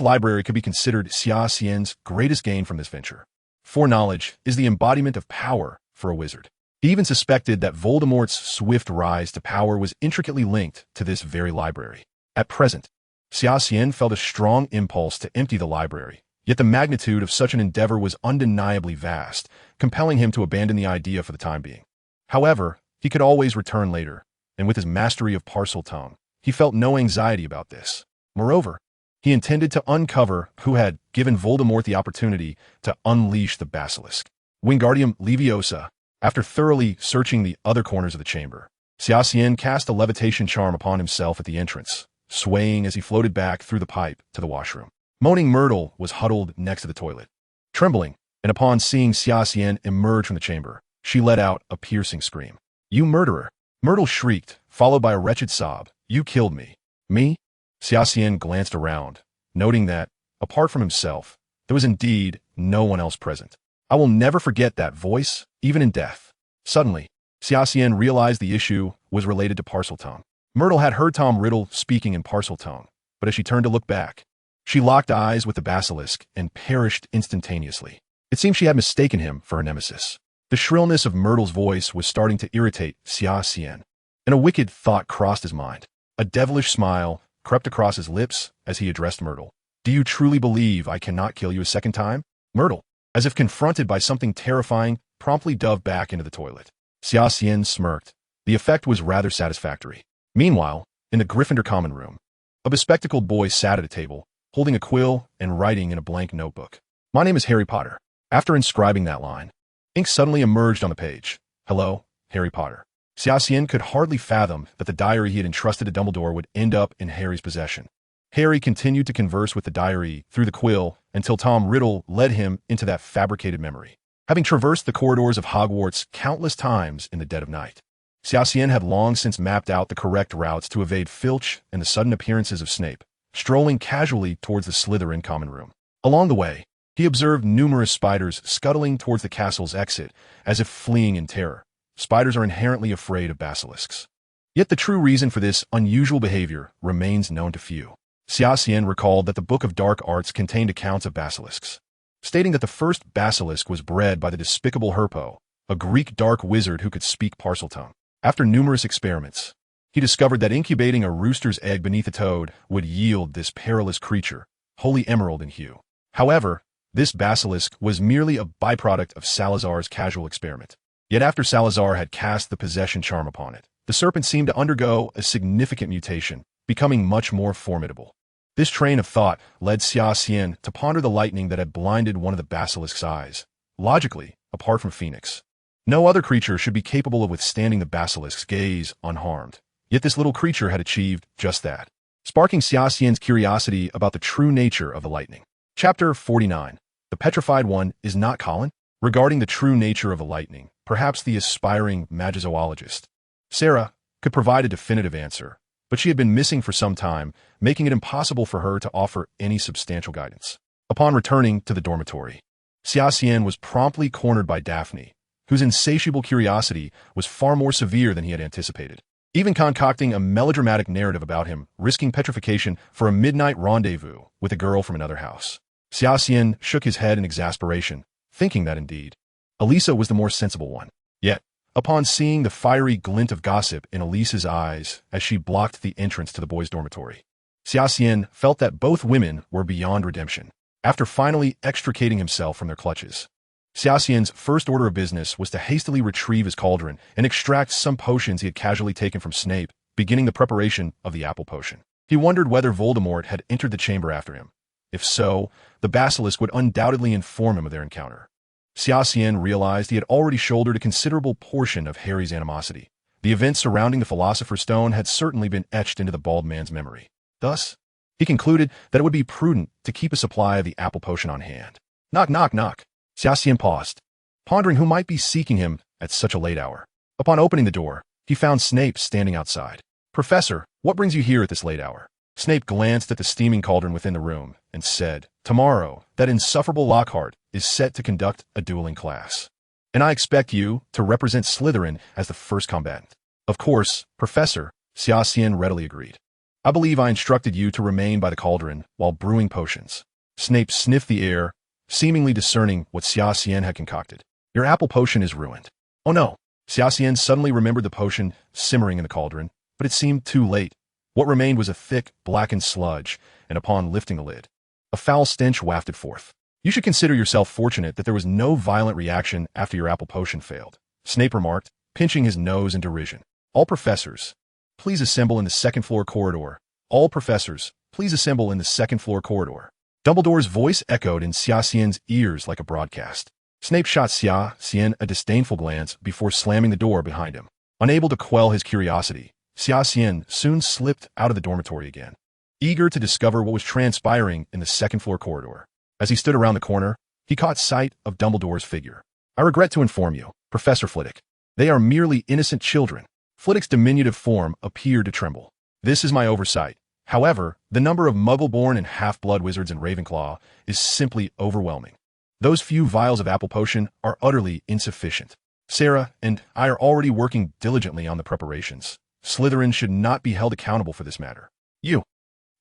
library could be considered Xia Xian's greatest gain from this venture. For knowledge is the embodiment of power for a wizard. He even suspected that Voldemort's swift rise to power was intricately linked to this very library. At present, Xia Xian felt a strong impulse to empty the library, yet the magnitude of such an endeavor was undeniably vast, compelling him to abandon the idea for the time being. However, he could always return later, and with his mastery of Parseltongue, he felt no anxiety about this. Moreover, he intended to uncover who had given Voldemort the opportunity to unleash the basilisk. Wingardium Leviosa. After thoroughly searching the other corners of the chamber, Xia Xian cast a levitation charm upon himself at the entrance, swaying as he floated back through the pipe to the washroom. Moaning Myrtle was huddled next to the toilet, trembling, and upon seeing Xia Xian emerge from the chamber, she let out a piercing scream. "You murderer!" Myrtle shrieked, followed by a wretched sob. "You killed me." "Me?" Xia Xian glanced around, noting that, apart from himself, there was indeed no one else present. "I will never forget that voice, even in death." Suddenly, Xia Xian realized the issue was related to Parseltongue. Myrtle had heard Tom Riddle speaking in Parseltongue, but as she turned to look back, she locked eyes with the basilisk and perished instantaneously. It seemed she had mistaken him for her nemesis. The shrillness of Myrtle's voice was starting to irritate Xia Xian, and a wicked thought crossed his mind. A devilish smile crept across his lips as he addressed Myrtle. "Do you truly believe I cannot kill you a second time?" Myrtle, as if confronted by something terrifying, promptly dove back into the toilet. Xia Xian smirked. The effect was rather satisfactory. Meanwhile, in the Gryffindor common room, a bespectacled boy sat at a table, holding a quill and writing in a blank notebook. "My name is Harry Potter." After inscribing that line, ink suddenly emerged on the page. "Hello, Harry Potter." Xia Xian could hardly fathom that the diary he had entrusted to Dumbledore would end up in Harry's possession. Harry continued to converse with the diary through the quill until Tom Riddle led him into that fabricated memory. Having traversed the corridors of Hogwarts countless times in the dead of night, Xia Xian had long since mapped out the correct routes to evade Filch and the sudden appearances of Snape, strolling casually towards the Slytherin common room. Along the way, he observed numerous spiders scuttling towards the castle's exit, as if fleeing in terror. Spiders are inherently afraid of basilisks. Yet the true reason for this unusual behavior remains known to few. Xia Xian recalled that the Book of Dark Arts contained accounts of basilisks, stating that the first basilisk was bred by the despicable Herpo, a Greek dark wizard who could speak Parseltongue. After numerous experiments, he discovered that incubating a rooster's egg beneath a toad would yield this perilous creature, wholly emerald in hue. However, this basilisk was merely a byproduct of Salazar's casual experiment. Yet after Salazar had cast the possession charm upon it, the serpent seemed to undergo a significant mutation, becoming much more formidable. This train of thought led Xia Xian to ponder the lightning that had blinded one of the basilisk's eyes. Logically, apart from Phoenix, no other creature should be capable of withstanding the basilisk's gaze unharmed. Yet this little creature had achieved just that, sparking Xia Xian's curiosity about the true nature of the lightning. Chapter 49. The Petrified One is not Colin? Regarding the true nature of the lightning, perhaps the aspiring magizoologist, Sarah, could provide a definitive answer, but she had been missing for some time, making it impossible for her to offer any substantial guidance. Upon returning to the dormitory, Xia Xian was promptly cornered by Daphne, whose insatiable curiosity was far more severe than he had anticipated, even concocting a melodramatic narrative about him risking petrification for a midnight rendezvous with a girl from another house. Xia Xian shook his head in exasperation, thinking that indeed Elisa was the more sensible one. Yet, upon seeing the fiery glint of gossip in Elisa's eyes as she blocked the entrance to the boys' dormitory, Xia Xian felt that both women were beyond redemption. After finally extricating himself from their clutches, Xia Xian's first order of business was to hastily retrieve his cauldron and extract some potions he had casually taken from Snape, beginning the preparation of the apple potion. He wondered whether Voldemort had entered the chamber after him. If so, the basilisk would undoubtedly inform him of their encounter. Xia Xian realized he had already shouldered a considerable portion of Harry's animosity. The events surrounding the Philosopher's Stone had certainly been etched into the bald man's memory. Thus, he concluded that it would be prudent to keep a supply of the apple potion on hand. Knock, knock, knock. Xia Xian paused, pondering who might be seeking him at such a late hour. Upon opening the door, he found Snape standing outside. "Professor, what brings you here at this late hour?" Snape glanced at the steaming cauldron within the room and said, "Tomorrow, that insufferable Lockhart is set to conduct a dueling class, and I expect you to represent Slytherin as the first combatant." "Of course, Professor," Xia Xian readily agreed. "I believe I instructed you to remain by the cauldron while brewing potions." Snape sniffed the air, seemingly discerning what Xia Xian had concocted. "Your apple potion is ruined." "Oh no." Xia Xian suddenly remembered the potion simmering in the cauldron, but it seemed too late. What remained was a thick, blackened sludge, and upon lifting the lid, a foul stench wafted forth. "You should consider yourself fortunate that there was no violent reaction after your apple potion failed," Snape remarked, pinching his nose in derision. "All professors, please assemble in the second-floor corridor. All professors, please assemble in the second-floor corridor." Dumbledore's voice echoed in Xia Xian's ears like a broadcast. Snape shot Xia Xian a disdainful glance before slamming the door behind him. Unable to quell his curiosity, Xia Xian soon slipped out of the dormitory again, eager to discover what was transpiring in the second-floor corridor. As he stood around the corner, he caught sight of Dumbledore's figure. "I regret to inform you, Professor Flitwick, they are merely innocent children." Flitwick's diminutive form appeared to tremble. "This is my oversight. However, the number of Muggle-born and half-blood wizards in Ravenclaw is simply overwhelming. Those few vials of apple potion are utterly insufficient. Sarah and I are already working diligently on the preparations. Slytherin should not be held accountable for this matter." "You."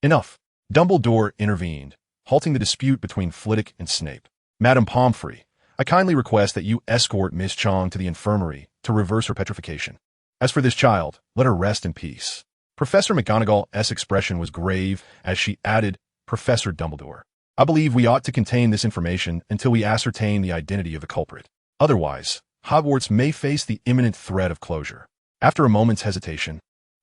"Enough." Dumbledore intervened, halting the dispute between Flitwick and Snape. "Madame Pomfrey, I kindly request that you escort Miss Chong to the infirmary to reverse her petrification. As for this child, let her rest in peace." Professor McGonagall's expression was grave as she added, "Professor Dumbledore, I believe we ought to contain this information until we ascertain the identity of the culprit. Otherwise, Hogwarts may face the imminent threat of closure." After a moment's hesitation,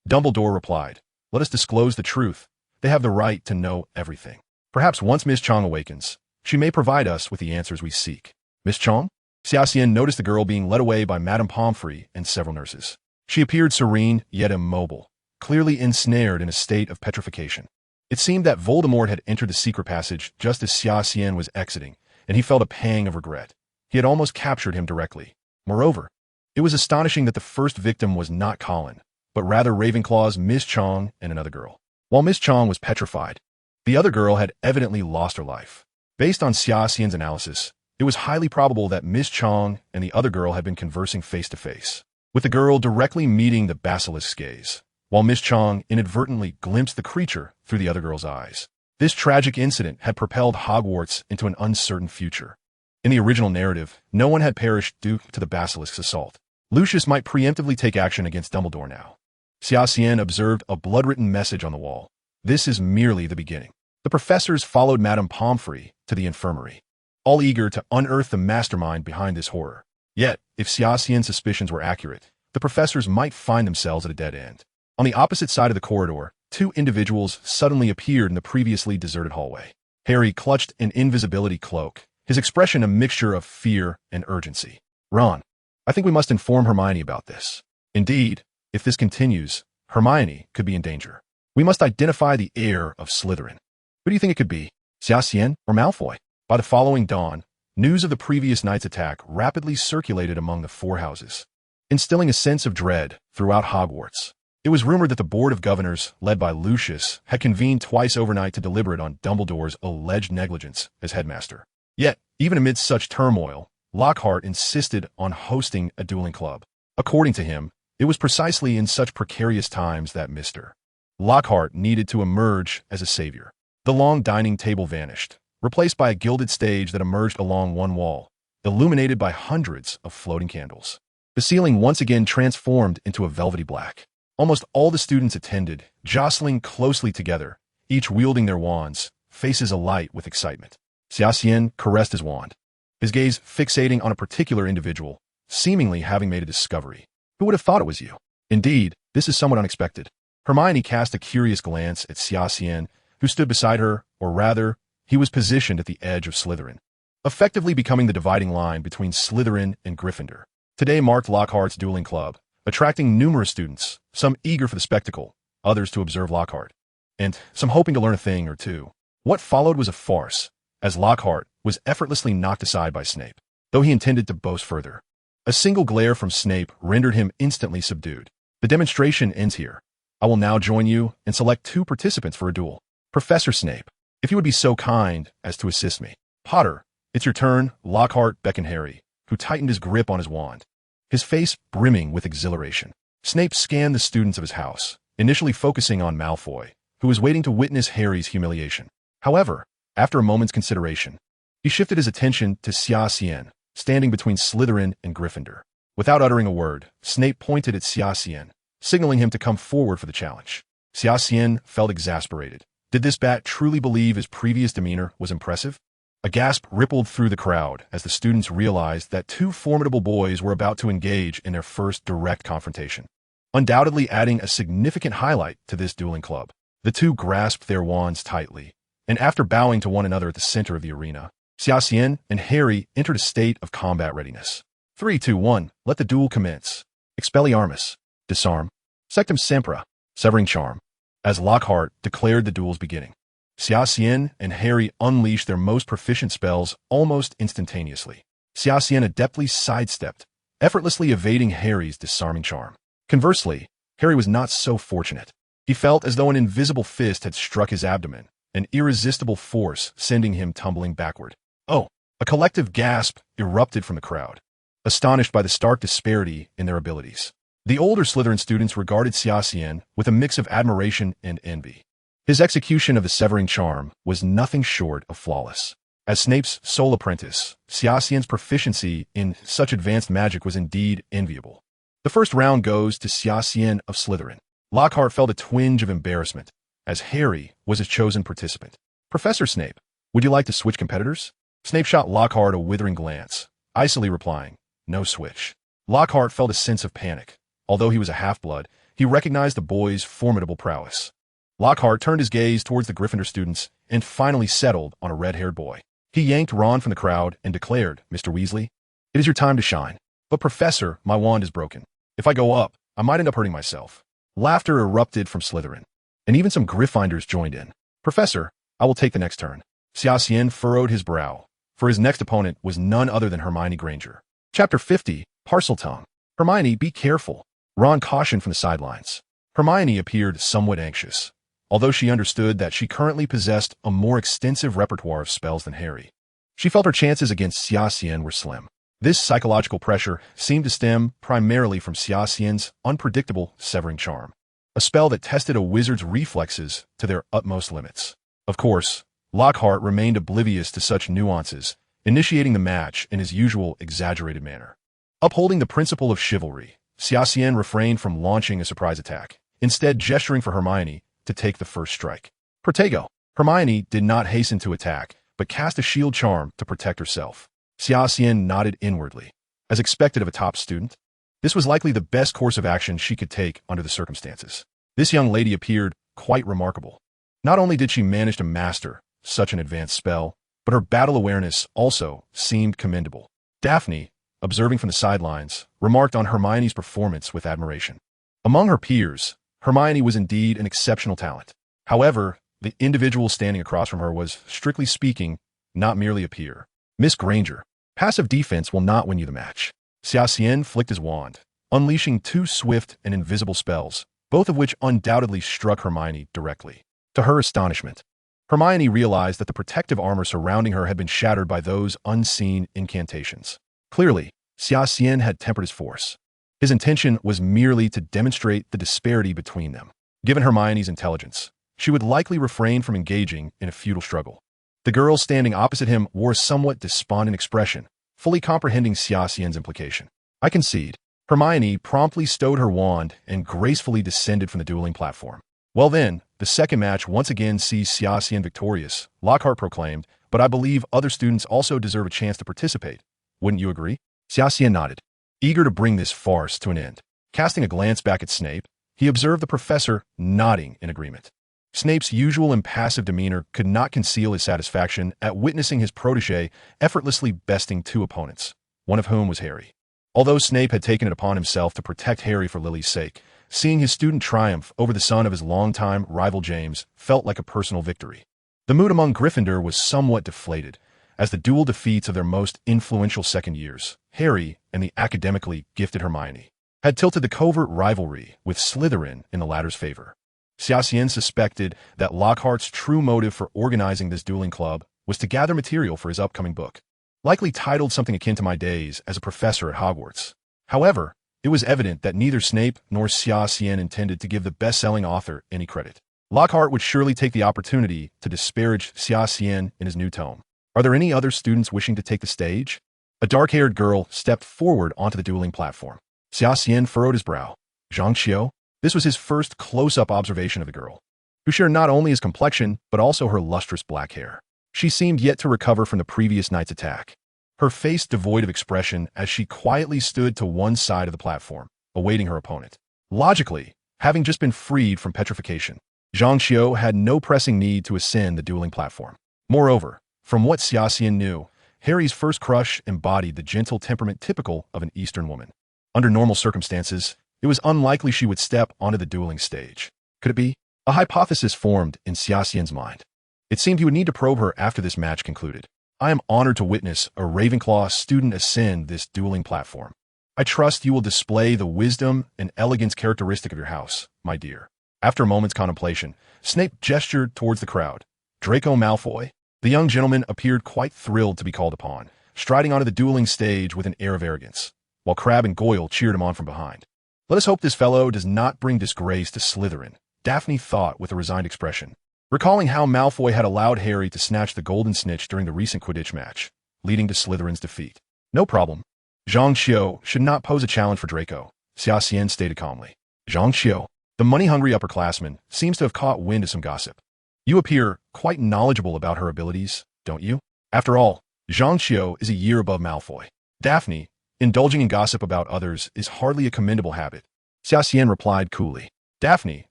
Dumbledore replied, "Let us disclose the truth. They have the right to know everything. Perhaps once Miss Chong awakens, she may provide us with the answers we seek." "Miss Chong?" Xia Xian noticed the girl being led away by Madame Pomfrey and several nurses. She appeared serene yet immobile, clearly ensnared in a state of petrification. It seemed that Voldemort had entered the secret passage just as Xia Xian was exiting, and he felt a pang of regret. He had almost captured him directly. Moreover, it was astonishing that the first victim was not Colin, but rather Ravenclaw's Miss Chong and another girl. While Miss Chong was petrified, the other girl had evidently lost her life. Based on Xia Xian's analysis, it was highly probable that Miss Chong and the other girl had been conversing face-to-face, with the girl directly meeting the basilisk's gaze, while Miss Chong inadvertently glimpsed the creature through the other girl's eyes. This tragic incident had propelled Hogwarts into an uncertain future. In the original narrative, no one had perished due to the basilisk's assault. Lucius might preemptively take action against Dumbledore now. Xia Xian observed a blood-written message on the wall. "This is merely the beginning." The professors followed Madame Pomfrey to the infirmary, all eager to unearth the mastermind behind this horror. Yet, if Xia Xian's suspicions were accurate, the professors might find themselves at a dead end. On the opposite side of the corridor, two individuals suddenly appeared in the previously deserted hallway. Harry clutched an invisibility cloak, his expression a mixture of fear and urgency. "Ron, I think we must inform Hermione about this. Indeed, if this continues, Hermione could be in danger. We must identify the heir of Slytherin. Who do you think it could be? Xia Xian or Malfoy?" By the following dawn, news of the previous night's attack rapidly circulated among the four houses, instilling a sense of dread throughout Hogwarts. It was rumored that the Board of Governors, led by Lucius, had convened twice overnight to deliberate on Dumbledore's alleged negligence as headmaster. Yet, even amidst such turmoil, Lockhart insisted on hosting a dueling club. According to him, it was precisely in such precarious times that Mr. Lockhart needed to emerge as a savior. The long dining table vanished, replaced by a gilded stage that emerged along one wall, illuminated by hundreds of floating candles. The ceiling once again transformed into a velvety black. Almost all the students attended, jostling closely together, each wielding their wands, faces alight with excitement. Xia Xian caressed his wand, his gaze fixating on a particular individual, seemingly having made a discovery. Who would have thought it was you? Indeed, this is somewhat unexpected. Hermione cast a curious glance at Xia Xian, who stood beside her, or rather, he was positioned at the edge of Slytherin, effectively becoming the dividing line between Slytherin and Gryffindor. Today marked Lockhart's dueling club, attracting numerous students, some eager for the spectacle, others to observe Lockhart, and some hoping to learn a thing or two. What followed was a farce, as Lockhart was effortlessly knocked aside by Snape, though he intended to boast further. A single glare from Snape rendered him instantly subdued. The demonstration ends here. I will now join you and select 2 participants for a duel. Professor Snape, if you would be so kind as to assist me. Potter, it's your turn. Lockhart beckoned Harry, who tightened his grip on his wand, his face brimming with exhilaration. Snape scanned the students of his house, initially focusing on Malfoy, who was waiting to witness Harry's humiliation. However, after a moment's consideration, he shifted his attention to Xia Xian, standing between Slytherin and Gryffindor. Without uttering a word, Snape pointed at Xia Xian, signaling him to come forward for the challenge. Xia Xian felt exasperated. Did this bat truly believe his previous demeanor was impressive? A gasp rippled through the crowd as the students realized that 2 formidable boys were about to engage in their first direct confrontation, undoubtedly adding a significant highlight to this dueling club. The 2 grasped their wands tightly, and after bowing to one another at the center of the arena, Xia Xian and Harry entered a state of combat readiness. 3, 2, 1, let the duel commence. Expelliarmus, disarm. Sectum Sempra, severing charm. As Lockhart declared the duel's beginning, Xia Xian and Harry unleashed their most proficient spells almost instantaneously. Xia Xian adeptly sidestepped, effortlessly evading Harry's disarming charm. Conversely, Harry was not so fortunate. He felt as though an invisible fist had struck his abdomen, an irresistible force sending him tumbling backward. Oh! A collective gasp erupted from the crowd, astonished by the stark disparity in their abilities. The older Slytherin students regarded Xia Xian with a mix of admiration and envy. His execution of the severing charm was nothing short of flawless. As Snape's sole apprentice, Xia Xian's proficiency in such advanced magic was indeed enviable. The first round goes to Xia Xian of Slytherin. Lockhart felt a twinge of embarrassment, as Harry was his chosen participant. Professor Snape, would you like to switch competitors? Snape shot Lockhart a withering glance, icily replying, no switch. Lockhart felt a sense of panic. Although he was a half-blood, he recognized the boy's formidable prowess. Lockhart turned his gaze towards the Gryffindor students and finally settled on a red-haired boy. He yanked Ron from the crowd and declared, Mr. Weasley, it is your time to shine. But Professor, my wand is broken. If I go up, I might end up hurting myself. Laughter erupted from Slytherin, and even some Gryffindors joined in. Professor, I will take the next turn. Xia Xian furrowed his brow, for his next opponent was none other than Hermione Granger. Chapter 50, Parseltongue. Hermione, be careful. Ron cautioned from the sidelines. Hermione appeared somewhat anxious, although she understood that she currently possessed a more extensive repertoire of spells than Harry. She felt her chances against Xia Xian were slim. This psychological pressure seemed to stem primarily from Xia Xian's unpredictable severing charm, a spell that tested a wizard's reflexes to their utmost limits. Of course, Lockhart remained oblivious to such nuances, initiating the match in his usual exaggerated manner. Upholding the principle of chivalry, Xia Xian refrained from launching a surprise attack, instead gesturing for Hermione to take the first strike. Protego. Hermione did not hasten to attack, but cast a shield charm to protect herself. Xia Xian nodded inwardly. As expected of a top student, this was likely the best course of action she could take under the circumstances. This young lady appeared quite remarkable. Not only did she manage to master such an advanced spell, but her battle awareness also seemed commendable. Daphne, observing from the sidelines, remarked on Hermione's performance with admiration. Among her peers, Hermione was indeed an exceptional talent. However, the individual standing across from her was, strictly speaking, not merely a peer. Miss Granger, passive defense will not win you the match. Xia Xian flicked his wand, unleashing 2 swift and invisible spells, both of which undoubtedly struck Hermione directly. To her astonishment, Hermione realized that the protective armor surrounding her had been shattered by those unseen incantations. Clearly, Xia Xian had tempered his force. His intention was merely to demonstrate the disparity between them. Given Hermione's intelligence, she would likely refrain from engaging in a futile struggle. The girl standing opposite him wore a somewhat despondent expression, fully comprehending Xia Xian's implication. I concede. Hermione promptly stowed her wand and gracefully descended from the dueling platform. Well then, the second match once again sees Xia Xian victorious, Lockhart proclaimed, but I believe other students also deserve a chance to participate. Wouldn't you agree? Xia Xian nodded, eager to bring this farce to an end. Casting a glance back at Snape, he observed the professor nodding in agreement. Snape's usual impassive demeanor could not conceal his satisfaction at witnessing his protégé effortlessly besting two opponents, one of whom was Harry. Although Snape had taken it upon himself to protect Harry for Lily's sake, seeing his student triumph over the son of his longtime rival James felt like a personal victory. The mood among Gryffindor was somewhat deflated, as the dual defeats of their most influential second years, Harry and the academically gifted Hermione, had tilted the covert rivalry with Slytherin in the latter's favor. Xia Xian suspected that Lockhart's true motive for organizing this dueling club was to gather material for his upcoming book, likely titled something akin to My Days as a Professor at Hogwarts. However, it was evident that neither Snape nor Xia Xian intended to give the best-selling author any credit. Lockhart would surely take the opportunity to disparage Xia Xian in his new tome. Are there any other students wishing to take the stage? A dark-haired girl stepped forward onto the dueling platform. Xia Xian furrowed his brow. Zhang Xiu? This was his first close-up observation of the girl, who shared not only his complexion, but also her lustrous black hair. She seemed yet to recover from the previous night's attack, her face devoid of expression as she quietly stood to one side of the platform, awaiting her opponent. Logically, having just been freed from petrification, Zhang Xiu had no pressing need to ascend the dueling platform. Moreover, from what Xia Xian knew, Harry's first crush embodied the gentle temperament typical of an Eastern woman. Under normal circumstances, it was unlikely she would step onto the dueling stage. Could it be? A hypothesis formed in Xia Xian's mind. It seemed he would need to probe her after this match concluded. I am honored to witness a Ravenclaw student ascend this dueling platform. I trust you will display the wisdom and elegance characteristic of your house, my dear. After a moment's contemplation, Snape gestured towards the crowd. Draco Malfoy. The young gentleman appeared quite thrilled to be called upon, striding onto the dueling stage with an air of arrogance, while Crabbe and Goyle cheered him on from behind. Let us hope this fellow does not bring disgrace to Slytherin, Daphne thought with a resigned expression, recalling how Malfoy had allowed Harry to snatch the golden snitch during the recent Quidditch match, leading to Slytherin's defeat. No problem. Zhang Xiu should not pose a challenge for Draco, Xia Xian stated calmly. Zhang Xiu, the money-hungry upperclassman, seems to have caught wind of some gossip. You appear quite knowledgeable about her abilities, don't you? After all, Zhang Xiu is a year above Malfoy. Daphne, indulging in gossip about others is hardly a commendable habit. Xia Xian replied coolly. Daphne,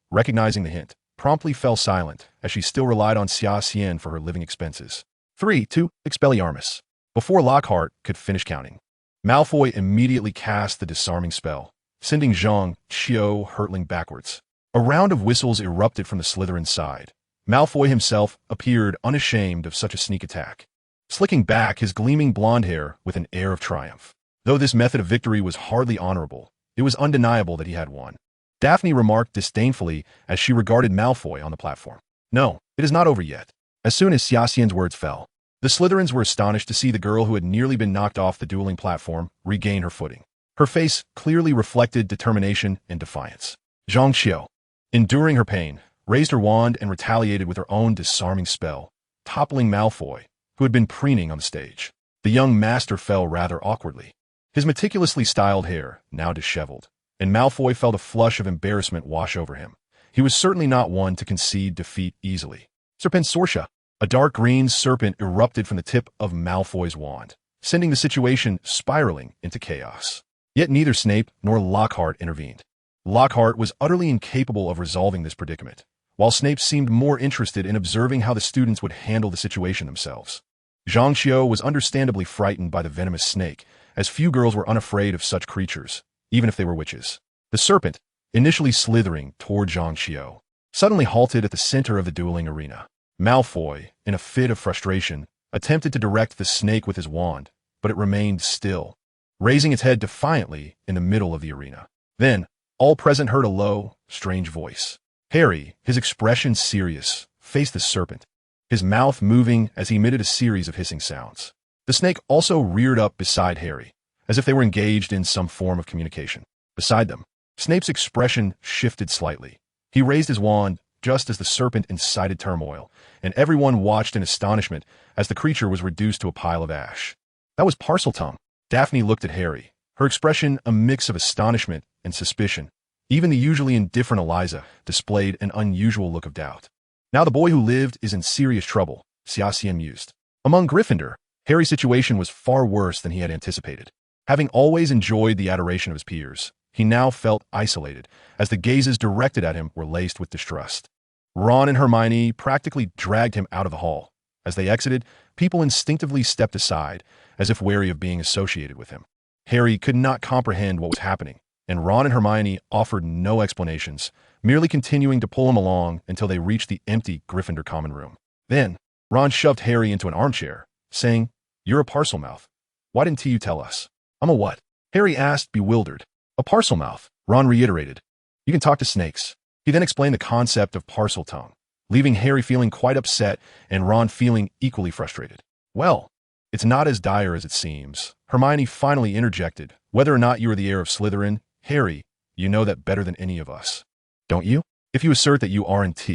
recognizing the hint, promptly fell silent as she still relied on Xia Xian for her living expenses. 3-2, Expelliarmus. Before Lockhart could finish counting, Malfoy immediately cast the disarming spell, sending Zhang Xiu hurtling backwards. A round of whistles erupted from the Slytherin side. Malfoy himself appeared unashamed of such a sneak attack, slicking back his gleaming blonde hair with an air of triumph. Though this method of victory was hardly honorable, it was undeniable that he had won. Daphne remarked disdainfully as she regarded Malfoy on the platform. No, it is not over yet. As soon as Xia Xian's words fell, the Slytherins were astonished to see the girl who had nearly been knocked off the dueling platform regain her footing. Her face clearly reflected determination and defiance. Zhang Xiu, enduring her pain, raised her wand and retaliated with her own disarming spell, toppling Malfoy, who had been preening on the stage. The young master fell rather awkwardly, his meticulously styled hair now disheveled, and Malfoy felt a flush of embarrassment wash over him. He was certainly not one to concede defeat easily. Serpensortia, a dark green serpent erupted from the tip of Malfoy's wand, sending the situation spiraling into chaos. Yet neither Snape nor Lockhart intervened. Lockhart was utterly incapable of resolving this predicament, while Snape seemed more interested in observing how the students would handle the situation themselves. Zhang Xiu was understandably frightened by the venomous snake, as few girls were unafraid of such creatures, even if they were witches. The serpent, initially slithering toward Zhang Xiu, suddenly halted at the center of the dueling arena. Malfoy, in a fit of frustration, attempted to direct the snake with his wand, but it remained still, raising its head defiantly in the middle of the arena. Then, all present heard a low, strange voice. Harry, his expression serious, faced the serpent, his mouth moving as he emitted a series of hissing sounds. The snake also reared up beside Harry, as if they were engaged in some form of communication. Beside them, Snape's expression shifted slightly. He raised his wand just as the serpent incited turmoil, and everyone watched in astonishment as the creature was reduced to a pile of ash. That was Parseltongue. Daphne looked at Harry, her expression a mix of astonishment and suspicion. Even the usually indifferent Eliza displayed an unusual look of doubt. Now the boy who lived is in serious trouble, Xia Xian mused. Among Gryffindor, Harry's situation was far worse than he had anticipated. Having always enjoyed the adoration of his peers, he now felt isolated, as the gazes directed at him were laced with distrust. Ron and Hermione practically dragged him out of the hall. As they exited, people instinctively stepped aside, as if wary of being associated with him. Harry could not comprehend what was happening, and Ron and Hermione offered no explanations, merely continuing to pull him along until they reached the empty Gryffindor common room. Then, Ron shoved Harry into an armchair, saying, "You're a Parselmouth. Why didn't you tell us?" "I'm a what?" Harry asked, bewildered. "A Parselmouth," Ron reiterated. "You can talk to snakes." He then explained the concept of Parseltongue, leaving Harry feeling quite upset and Ron feeling equally frustrated. "Well, it's not as dire as it seems," Hermione finally interjected. "Whether or not you are the heir of Slytherin, Harry, you know that better than any of us. Don't you? If you assert that you aren't,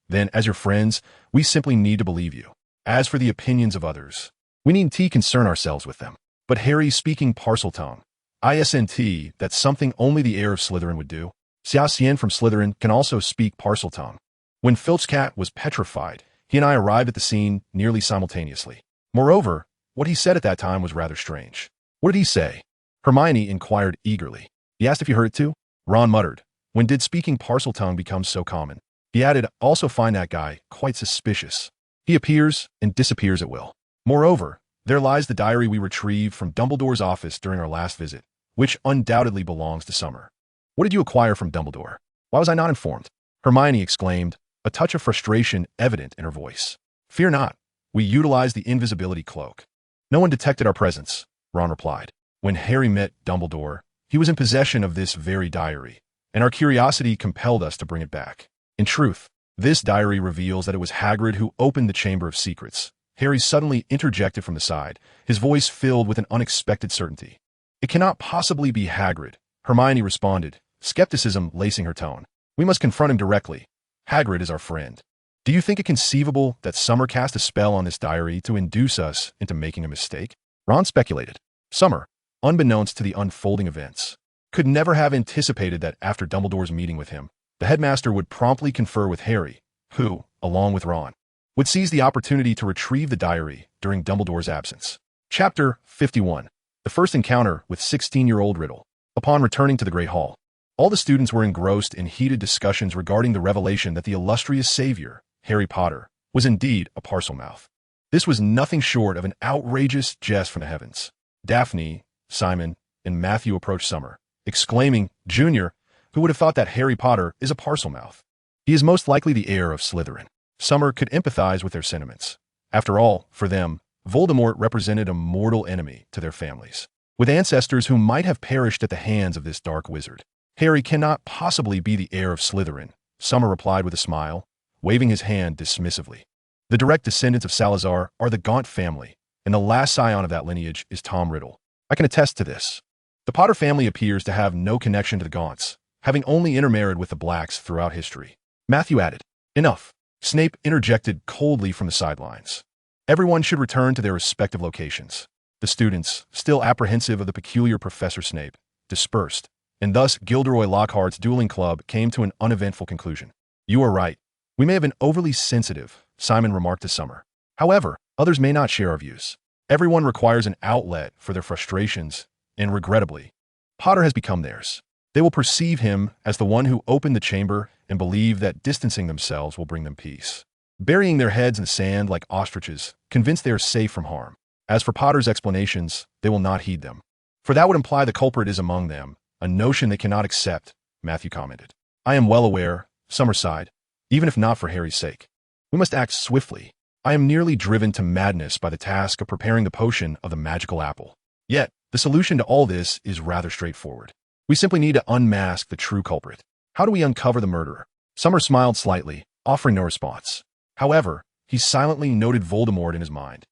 then, as your friends, we simply need to believe you. As for the opinions of others, we needn't concern ourselves with them." But Harry speaking Parseltongue, isn't that's something only the heir of Slytherin would do. Xia Xian from Slytherin can also speak Parseltongue. When Filch's cat was petrified, he and I arrived at the scene nearly simultaneously. Moreover, what he said at that time was rather strange. "What did he say?" Hermione inquired eagerly. "He asked if you heard it too?" Ron muttered. "When did speaking Parseltongue become so common?" He added, "Also find that guy quite suspicious. He appears and disappears at will. Moreover, there lies the diary we retrieved from Dumbledore's office during our last visit, which undoubtedly belongs to Summer." "What did you acquire from Dumbledore? Why was I not informed?" Hermione exclaimed, a touch of frustration evident in her voice. "Fear not. We utilized the invisibility cloak. No one detected our presence," Ron replied. "When Harry met Dumbledore, he was in possession of this very diary, and our curiosity compelled us to bring it back. In truth, this diary reveals that it was Hagrid who opened the Chamber of Secrets." Harry suddenly interjected from the side, his voice filled with an unexpected certainty. "It cannot possibly be Hagrid," Hermione responded, skepticism lacing her tone. "We must confront him directly. Hagrid is our friend. Do you think it conceivable that Summer cast a spell on this diary to induce us into making a mistake?" Ron speculated. Summer, unbeknownst to the unfolding events, could never have anticipated that after Dumbledore's meeting with him, the headmaster would promptly confer with Harry, who, along with Ron, would seize the opportunity to retrieve the diary during Dumbledore's absence. Chapter 51. The First Encounter with 16-year-old Riddle. Upon returning to the Great Hall, all the students were engrossed in heated discussions regarding the revelation that the illustrious savior, Harry Potter, was indeed a Parselmouth. This was nothing short of an outrageous jest from the heavens. Daphne, Simon, and Matthew approached Summer, exclaiming, "Junior, who would have thought that Harry Potter is a Parselmouth? He is most likely the heir of Slytherin." Summer could empathize with their sentiments. After all, for them, Voldemort represented a mortal enemy to their families, with ancestors who might have perished at the hands of this dark wizard. "Harry cannot possibly be the heir of Slytherin," Summer replied with a smile, waving his hand dismissively. "The direct descendants of Salazar are the Gaunt family, and the last scion of that lineage is Tom Riddle. I can attest to this. The Potter family appears to have no connection to the Gaunts, having only intermarried with the Blacks throughout history." Matthew added. "Enough." Snape interjected coldly from the sidelines. Everyone should return to their respective locations. The students, still apprehensive of the peculiar Professor Snape, dispersed, and thus Gilderoy Lockhart's dueling club came to an uneventful conclusion. "You are right. We may have been overly sensitive," Simon remarked to Summer. "However, others may not share our views. Everyone requires an outlet for their frustrations, and regrettably, Potter has become theirs. They will perceive him as the one who opened the chamber and believe that distancing themselves will bring them peace. Burying their heads in the sand like ostriches, convinced they are safe from harm. As for Potter's explanations, they will not heed them, for that would imply the culprit is among them, a notion they cannot accept," Matthew commented. "I am well aware," Summer sighed, "even if not for Harry's sake. We must act swiftly. I am nearly driven to madness by the task of preparing the potion of the magical apple. Yet, the solution to all this is rather straightforward. We simply need to unmask the true culprit. How do we uncover the murderer?" Summer smiled slightly, offering no response. However, he silently noted Voldemort in his mind.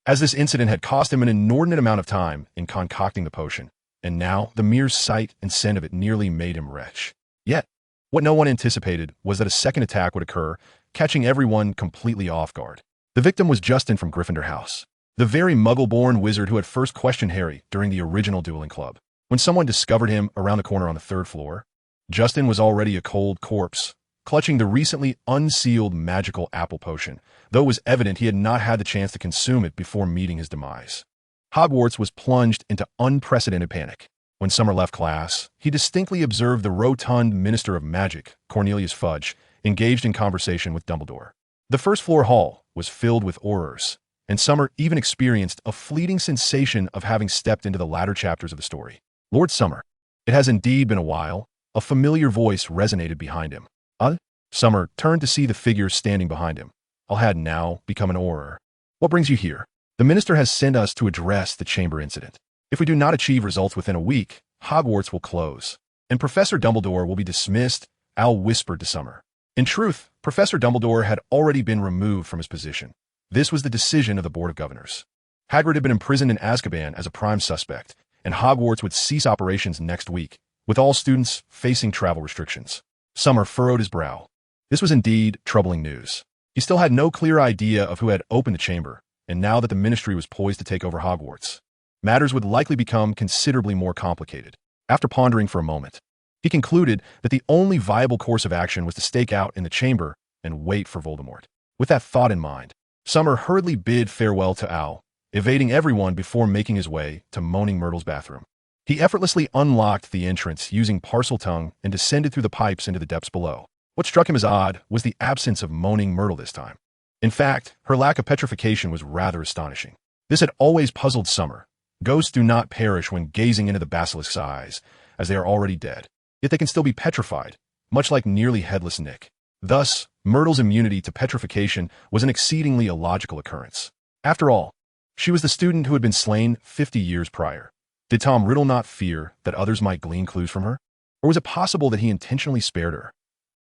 as this incident had cost him an inordinate amount of time in concocting the potion, and now the mere sight and scent of it nearly made him retch. Yet, what no one anticipated was that a second attack would occur, catching everyone completely off guard. The victim was Justin from Gryffindor House, the very muggle-born wizard who had first questioned Harry during the original dueling club. When someone discovered him around the corner on the third floor, Justin was already a cold corpse, clutching the recently unsealed magical apple potion, though it was evident he had not had the chance to consume it before meeting his demise. Hogwarts was plunged into unprecedented panic. When Summer left class, he distinctly observed the rotund Minister of Magic, Cornelius Fudge, engaged in conversation with Dumbledore. The first-floor hall was filled with aurors, and Summer even experienced a fleeting sensation of having stepped into the latter chapters of the story. Lord Summer, it has indeed been a while. A familiar voice resonated behind him. Summer turned to see the figure standing behind him. All had now become an auror. What brings you here? The minister has sent us to address the chamber incident. If we do not achieve results within a week, Hogwarts will close, and Professor Dumbledore will be dismissed, Al whispered to Summer. In truth, Professor Dumbledore had already been removed from his position. This was the decision of the Board of Governors. Hagrid had been imprisoned in Azkaban as a prime suspect, and Hogwarts would cease operations next week, with all students facing travel restrictions. Summer furrowed his brow. This was indeed troubling news. He still had no clear idea of who had opened the chamber, and now that the Ministry was poised to take over Hogwarts, matters would likely become considerably more complicated. After pondering for a moment, he concluded that the only viable course of action was to stake out in the chamber and wait for Voldemort. With that thought in mind, Summer hurriedly bid farewell to Al, evading everyone before making his way to Moaning Myrtle's bathroom. He effortlessly unlocked the entrance using Parseltongue and descended through the pipes into the depths below. What struck him as odd was the absence of Moaning Myrtle this time. In fact, her lack of petrification was rather astonishing. This had always puzzled Summer. Ghosts do not perish when gazing into the basilisk's eyes, as they are already dead. Yet they can still be petrified, much like nearly headless Nick. Thus, Myrtle's immunity to petrification was an exceedingly illogical occurrence. After all, she was the student who had been slain 50 years prior. Did Tom Riddle not fear that others might glean clues from her? Or was it possible that he intentionally spared her?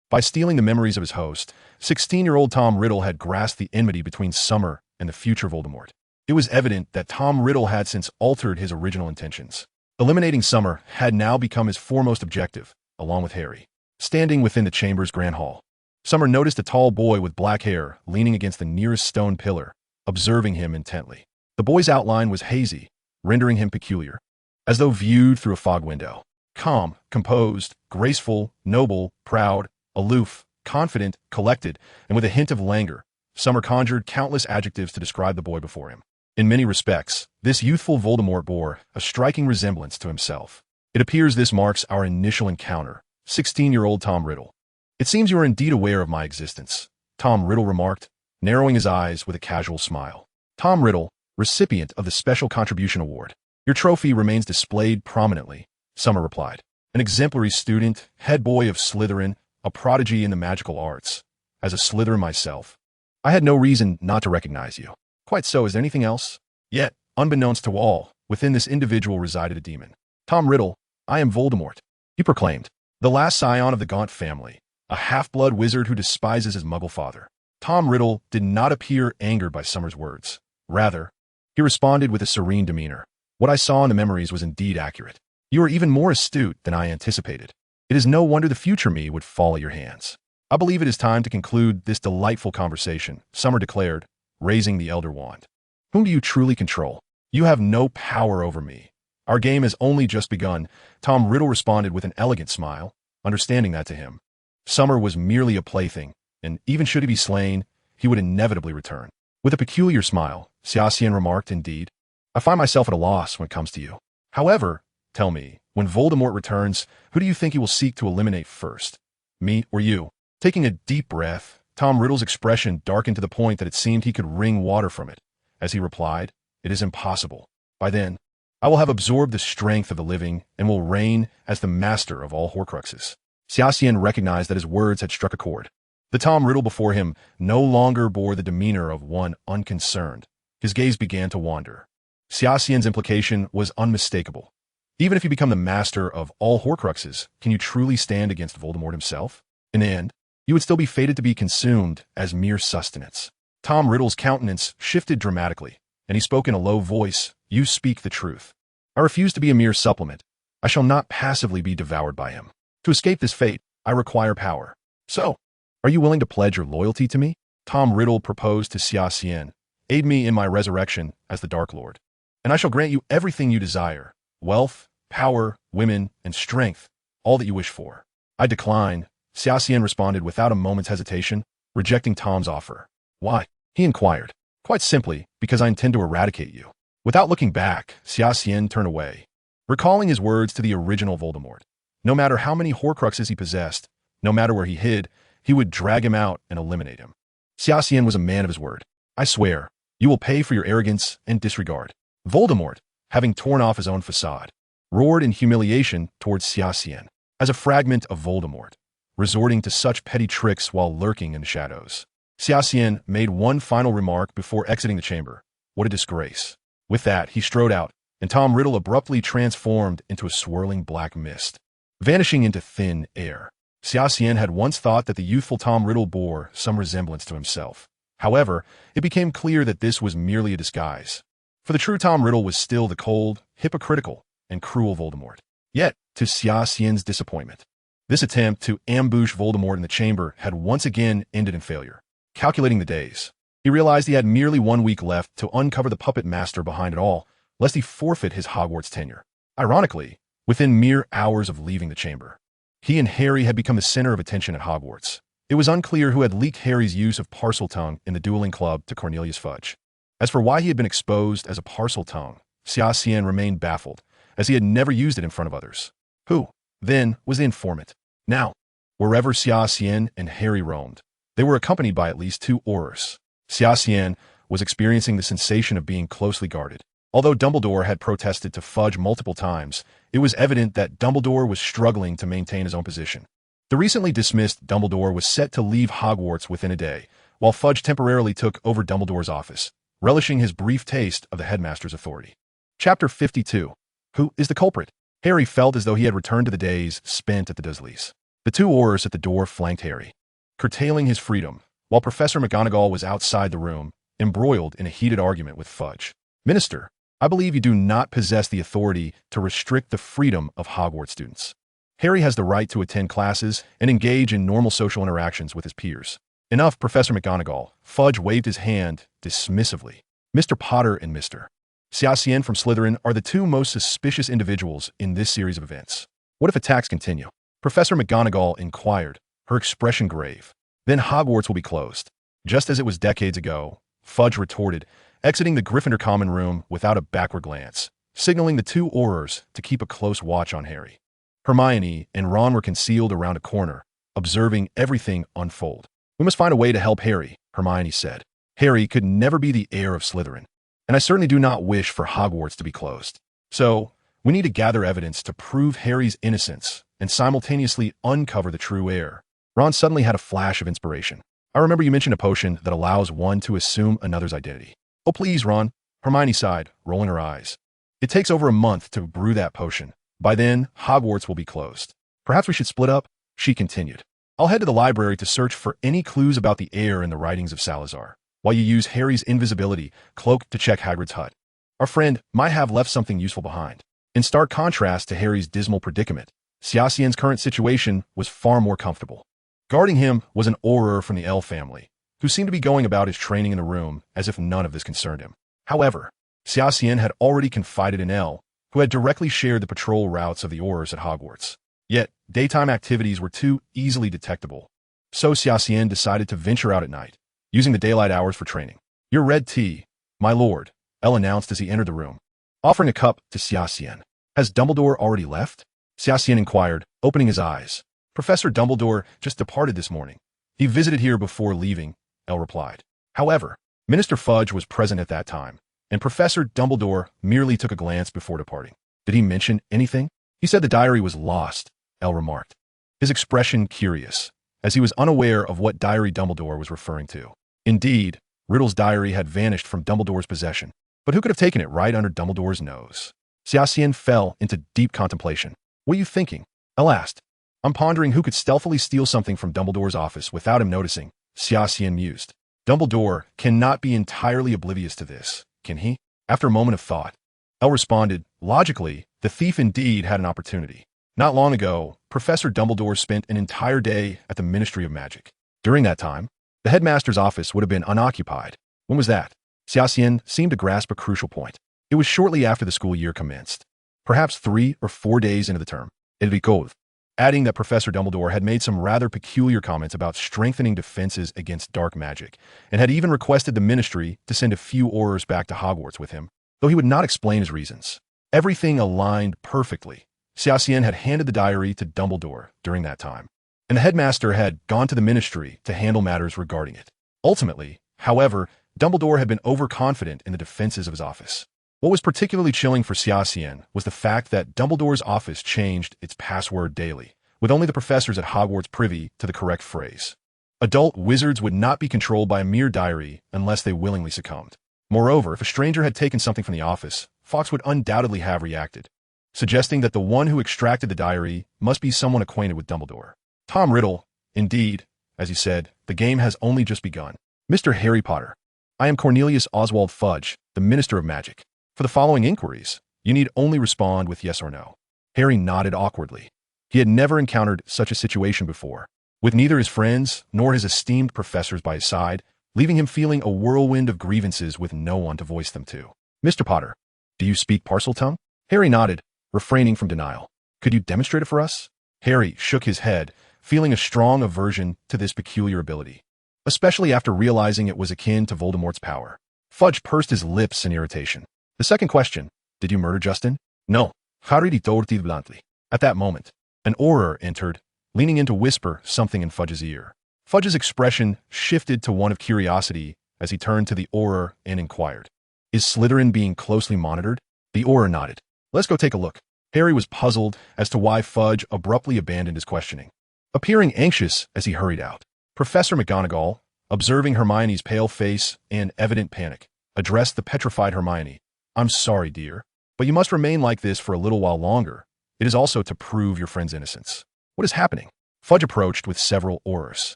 By stealing the memories of his host, 16-year-old Tom Riddle had grasped the enmity between Summer and the future Voldemort. It was evident that Tom Riddle had since altered his original intentions. Eliminating Summer had now become his foremost objective, along with Harry. Standing within the chamber's grand hall, Summer noticed a tall boy with black hair leaning against the nearest stone pillar, observing him intently. The boy's outline was hazy, rendering him peculiar, as though viewed through a fog window. Calm, composed, graceful, noble, proud, aloof, confident, collected, and with a hint of languor, Summer conjured countless adjectives to describe the boy before him. In many respects, this youthful Voldemort bore a striking resemblance to himself. It appears this marks our initial encounter, 16-year-old Tom Riddle. It seems you are indeed aware of my existence, Tom Riddle remarked, narrowing his eyes with a casual smile. Tom Riddle, recipient of the Special Contribution Award. Your trophy remains displayed prominently, Summer replied. An exemplary student, head boy of Slytherin, a prodigy in the magical arts. As a Slytherin myself, I had no reason not to recognize you. Quite so, is there anything else? Yet, unbeknownst to all, within this individual resided a demon. Tom Riddle, I am Voldemort, he proclaimed, the last scion of the Gaunt family, a half-blood wizard who despises his muggle father. Tom Riddle did not appear angered by Summer's words. Rather, he responded with a serene demeanor. What I saw in the memories was indeed accurate. You are even more astute than I anticipated. It is no wonder the future me would fall at your hands. I believe it is time to conclude this delightful conversation, Summer declared, raising the Elder Wand. Whom do you truly control? You have no power over me. Our game has only just begun, Tom Riddle responded with an elegant smile, understanding that to him, Summer was merely a plaything, and even should he be slain, he would inevitably return. With a peculiar smile, Xia Xian remarked, indeed, I find myself at a loss when it comes to you. However, tell me, when Voldemort returns, who do you think he will seek to eliminate first? Me or you? Taking a deep breath, Tom Riddle's expression darkened to the point that it seemed he could wring water from it. As he replied, it is impossible. By then, I will have absorbed the strength of the living and will reign as the master of all Horcruxes. Xia Xian recognized that his words had struck a chord. The Tom Riddle before him no longer bore the demeanor of one unconcerned. His gaze began to wander. Xia Xian's implication was unmistakable. Even if you become the master of all Horcruxes, can you truly stand against Voldemort himself? In the end, you would still be fated to be consumed as mere sustenance. Tom Riddle's countenance shifted dramatically, and he spoke in a low voice, "You speak the truth. I refuse to be a mere supplement. I shall not passively be devoured by him. To escape this fate, I require power. So, are you willing to pledge your loyalty to me?" Tom Riddle proposed to Xia Xian, "Aid me in my resurrection as the Dark Lord, and I shall grant you everything you desire, wealth, power, women, and strength, all that you wish for." "I decline," Xia Xian responded without a moment's hesitation, rejecting Tom's offer. "Why?" he inquired. "Quite simply, because I intend to eradicate you." Without looking back, Xia Xian turned away, recalling his words to the original Voldemort. No matter how many Horcruxes he possessed, no matter where he hid, he would drag him out and eliminate him. Xia Xian was a man of his word. "I swear, you will pay for your arrogance and disregard." Voldemort, having torn off his own facade, roared in humiliation towards Xia Xian. As a fragment of Voldemort, resorting to such petty tricks while lurking in the shadows, Xia Xian made one final remark before exiting the chamber. "What a disgrace." With that, he strode out, and Tom Riddle abruptly transformed into a swirling black mist, vanishing into thin air. Xia Xian had once thought that the youthful Tom Riddle bore some resemblance to himself. However, it became clear that this was merely a disguise. For the true Tom Riddle was still the cold, hypocritical, and cruel Voldemort. Yet, to Xia Xian's disappointment, this attempt to ambush Voldemort in the chamber had once again ended in failure. Calculating the days, he realized he had merely 1 week left to uncover the puppet master behind it all, lest he forfeit his Hogwarts tenure. Ironically, within mere hours of leaving the chamber, he and Harry had become the center of attention at Hogwarts. It was unclear who had leaked Harry's use of Parseltongue in the dueling club to Cornelius Fudge. As for why he had been exposed as a Parseltongue, Xia Xian remained baffled, as he had never used it in front of others. Who, then, was the informant? Now, wherever Xia Xian and Harry roamed, they were accompanied by at least 2 Aurors. Xia Xian was experiencing the sensation of being closely guarded. Although Dumbledore had protested to Fudge multiple times, it was evident that Dumbledore was struggling to maintain his own position. The recently dismissed Dumbledore was set to leave Hogwarts within a day, while Fudge temporarily took over Dumbledore's office, relishing his brief taste of the headmaster's authority. Chapter 52. Who is the culprit? Harry felt as though he had returned to the days spent at the Dursleys. The 2 Aurors at the door flanked Harry, curtailing his freedom, while Professor McGonagall was outside the room, embroiled in a heated argument with Fudge. "Minister, I believe you do not possess the authority to restrict the freedom of Hogwarts students. Harry has the right to attend classes and engage in normal social interactions with his peers." "Enough, Professor McGonagall." Fudge waved his hand dismissively. "Mr. Potter and Mr. Xia Xian from Slytherin are the 2 most suspicious individuals in this series of events. What if attacks continue?" Professor McGonagall inquired, her expression grave. "Then Hogwarts will be closed." Just as it was decades ago, Fudge retorted, exiting the Gryffindor common room without a backward glance, signaling the 2 Aurors to keep a close watch on Harry. Hermione and Ron were concealed around a corner, observing everything unfold. "We must find a way to help Harry," Hermione said. "Harry could never be the heir of Slytherin, and I certainly do not wish for Hogwarts to be closed. So, we need to gather evidence to prove Harry's innocence and simultaneously uncover the true heir." Ron suddenly had a flash of inspiration. "I remember you mentioned a potion that allows one to assume another's identity." "Oh, please, Ron," Hermione sighed, rolling her eyes. "It takes over a month to brew that potion. By then, Hogwarts will be closed. Perhaps we should split up," she continued. "I'll head to the library to search for any clues about the heir in the writings of Salazar, while you use Harry's invisibility cloak to check Hagrid's hut. Our friend might have left something useful behind." In stark contrast to Harry's dismal predicament, Xia Xian's current situation was far more comfortable. Guarding him was an Auror from the L family, who seemed to be going about his training in the room as if none of this concerned him. However, Xia Xian had already confided in Elle, who had directly shared the patrol routes of the Aurors at Hogwarts. Yet, daytime activities were too easily detectable. So Xia Xian decided to venture out at night, using the daylight hours for training. "Your red tea, my lord," Elle announced as he entered the room, offering a cup to Xia Xian. "Has Dumbledore already left?" Xia Xian inquired, opening his eyes. "Professor Dumbledore just departed this morning. He visited here before leaving," Elle replied. However, Minister Fudge was present at that time, and Professor Dumbledore merely took a glance before departing. "Did he mention anything?" "He said the diary was lost," Elle remarked, his expression curious, as he was unaware of what diary Dumbledore was referring to. Indeed, Riddle's diary had vanished from Dumbledore's possession, but who could have taken it right under Dumbledore's nose? Xia Xian fell into deep contemplation. "What are you thinking?" Elle asked. "I'm pondering who could stealthily steal something from Dumbledore's office without him noticing," Xia Xian mused. "Dumbledore cannot be entirely oblivious to this, can he?" After a moment of thought, Elle responded, logically, the thief indeed had an opportunity. Not long ago, Professor Dumbledore spent an entire day at the Ministry of Magic. During that time, the headmaster's office would have been unoccupied. When was that? Xia Xian seemed to grasp a crucial point. It was shortly after the school year commenced. Perhaps 3 or 4 days into the term. It'd be cold. Adding that Professor Dumbledore had made some rather peculiar comments about strengthening defenses against dark magic, and had even requested the Ministry to send a few Aurors back to Hogwarts with him, though he would not explain his reasons. Everything aligned perfectly. Xia Xian had handed the diary to Dumbledore during that time, and the headmaster had gone to the Ministry to handle matters regarding it. Ultimately, however, Dumbledore had been overconfident in the defenses of his office. What was particularly chilling for Xia Xian was the fact that Dumbledore's office changed its password daily, with only the professors at Hogwarts privy to the correct phrase. Adult wizards would not be controlled by a mere diary unless they willingly succumbed. Moreover, if a stranger had taken something from the office, Fawkes would undoubtedly have reacted, suggesting that the one who extracted the diary must be someone acquainted with Dumbledore. Tom Riddle, indeed, as he said, the game has only just begun. Mr. Harry Potter, I am Cornelius Oswald Fudge, the Minister of Magic. For the following inquiries, you need only respond with yes or no. Harry nodded awkwardly. He had never encountered such a situation before, with neither his friends nor his esteemed professors by his side, leaving him feeling a whirlwind of grievances with no one to voice them to. Mr. Potter, do you speak Parseltongue? Harry nodded, refraining from denial. Could you demonstrate it for us? Harry shook his head, feeling a strong aversion to this peculiar ability, especially after realizing it was akin to Voldemort's power. Fudge pursed his lips in irritation. The second question, did you murder Justin? No. Harry retorted bluntly. At that moment, an Auror entered, leaning in to whisper something in Fudge's ear. Fudge's expression shifted to one of curiosity as he turned to the Auror and inquired, is Slytherin being closely monitored? The Auror nodded. Let's go take a look. Harry was puzzled as to why Fudge abruptly abandoned his questioning, appearing anxious as he hurried out. Professor McGonagall, observing Hermione's pale face and evident panic, addressed the petrified Hermione. I'm sorry, dear, but you must remain like this for a little while longer. It is also to prove your friend's innocence. What is happening? Fudge approached with several Aurors.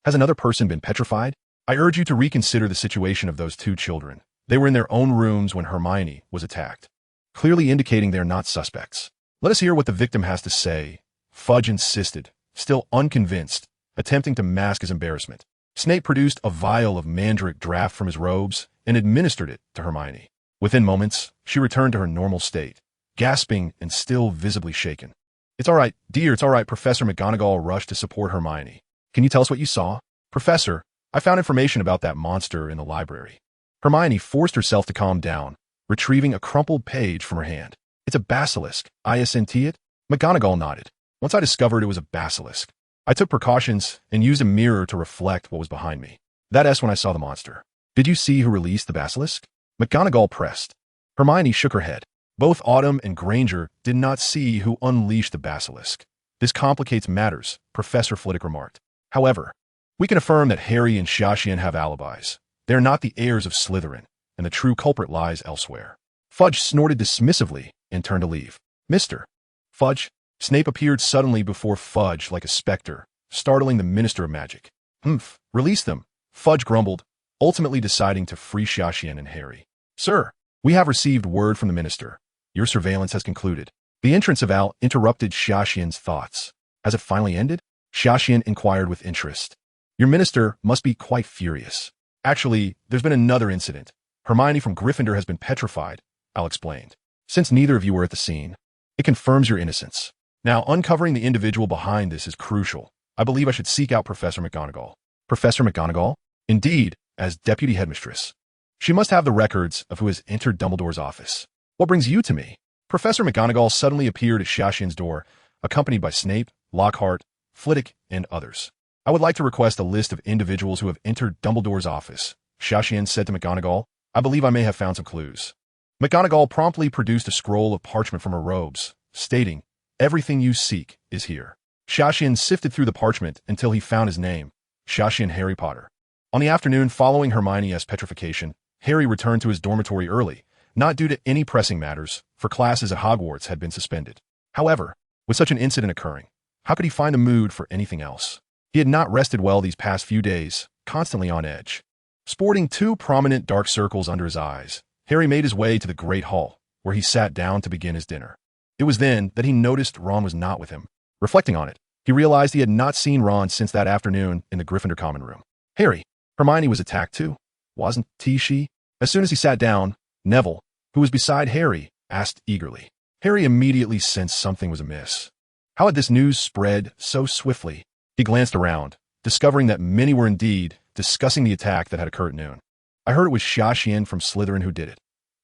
Has another person been petrified? I urge you to reconsider the situation of those 2 children. They were in their own rooms when Hermione was attacked, clearly indicating they are not suspects. Let us hear what the victim has to say. Fudge insisted, still unconvinced, attempting to mask his embarrassment. Snape produced a vial of mandrake draught from his robes and administered it to Hermione. Within moments, she returned to her normal state, gasping and still visibly shaken. It's all right, dear, it's all right. Professor McGonagall rushed to support Hermione. Can you tell us what you saw? Professor, I found information about that monster in the library. Hermione forced herself to calm down, retrieving a crumpled page from her hand. It's a basilisk. Isn't it? McGonagall nodded. Once I discovered it was a basilisk, I took precautions and used a mirror to reflect what was behind me. That's when I saw the monster. Did you see who released the basilisk? McGonagall pressed. Hermione shook her head. Both Autumn and Granger did not see who unleashed the basilisk. This complicates matters, Professor Flitwick remarked. However, we can affirm that Harry and Xia Xian have alibis. They are not the heirs of Slytherin, and the true culprit lies elsewhere. Fudge snorted dismissively and turned to leave. Mr. Fudge? Snape appeared suddenly before Fudge like a specter, startling the Minister of Magic. Release them, Fudge grumbled, ultimately deciding to free Xia Xian and Harry. Sir, we have received word from the minister. Your surveillance has concluded. The entrance of Al interrupted Xia Xian's thoughts. Has it finally ended? Xia Xian inquired with interest. Your minister must be quite furious. Actually, there's been another incident. Hermione from Gryffindor has been petrified, Al explained. Since neither of you were at the scene, it confirms your innocence. Now, uncovering the individual behind this is crucial. I believe I should seek out Professor McGonagall. Professor McGonagall? Indeed, as deputy headmistress. She must have the records of who has entered Dumbledore's office. What brings you to me? Professor McGonagall suddenly appeared at Xia Xian's door, accompanied by Snape, Lockhart, Flitwick, and others. I would like to request a list of individuals who have entered Dumbledore's office. Xia Xian said to McGonagall, I believe I may have found some clues. McGonagall promptly produced a scroll of parchment from her robes, stating, Everything you seek is here. Xia Xian sifted through the parchment until he found his name, Xia Xian Harry Potter. On the afternoon following Hermione's petrification, Harry returned to his dormitory early, not due to any pressing matters, for classes at Hogwarts had been suspended. However, with such an incident occurring, how could he find the mood for anything else? He had not rested well these past few days, constantly on edge. Sporting 2 prominent dark circles under his eyes, Harry made his way to the Great Hall, where he sat down to begin his dinner. It was then that he noticed Ron was not with him. Reflecting on it, he realized he had not seen Ron since that afternoon in the Gryffindor common room. Harry, Hermione was attacked too, wasn't she? As soon as he sat down, Neville, who was beside Harry, asked eagerly. Harry immediately sensed something was amiss. How had this news spread so swiftly? He glanced around, discovering that many were indeed discussing the attack that had occurred at noon. I heard it was Xia Xian from Slytherin who did it.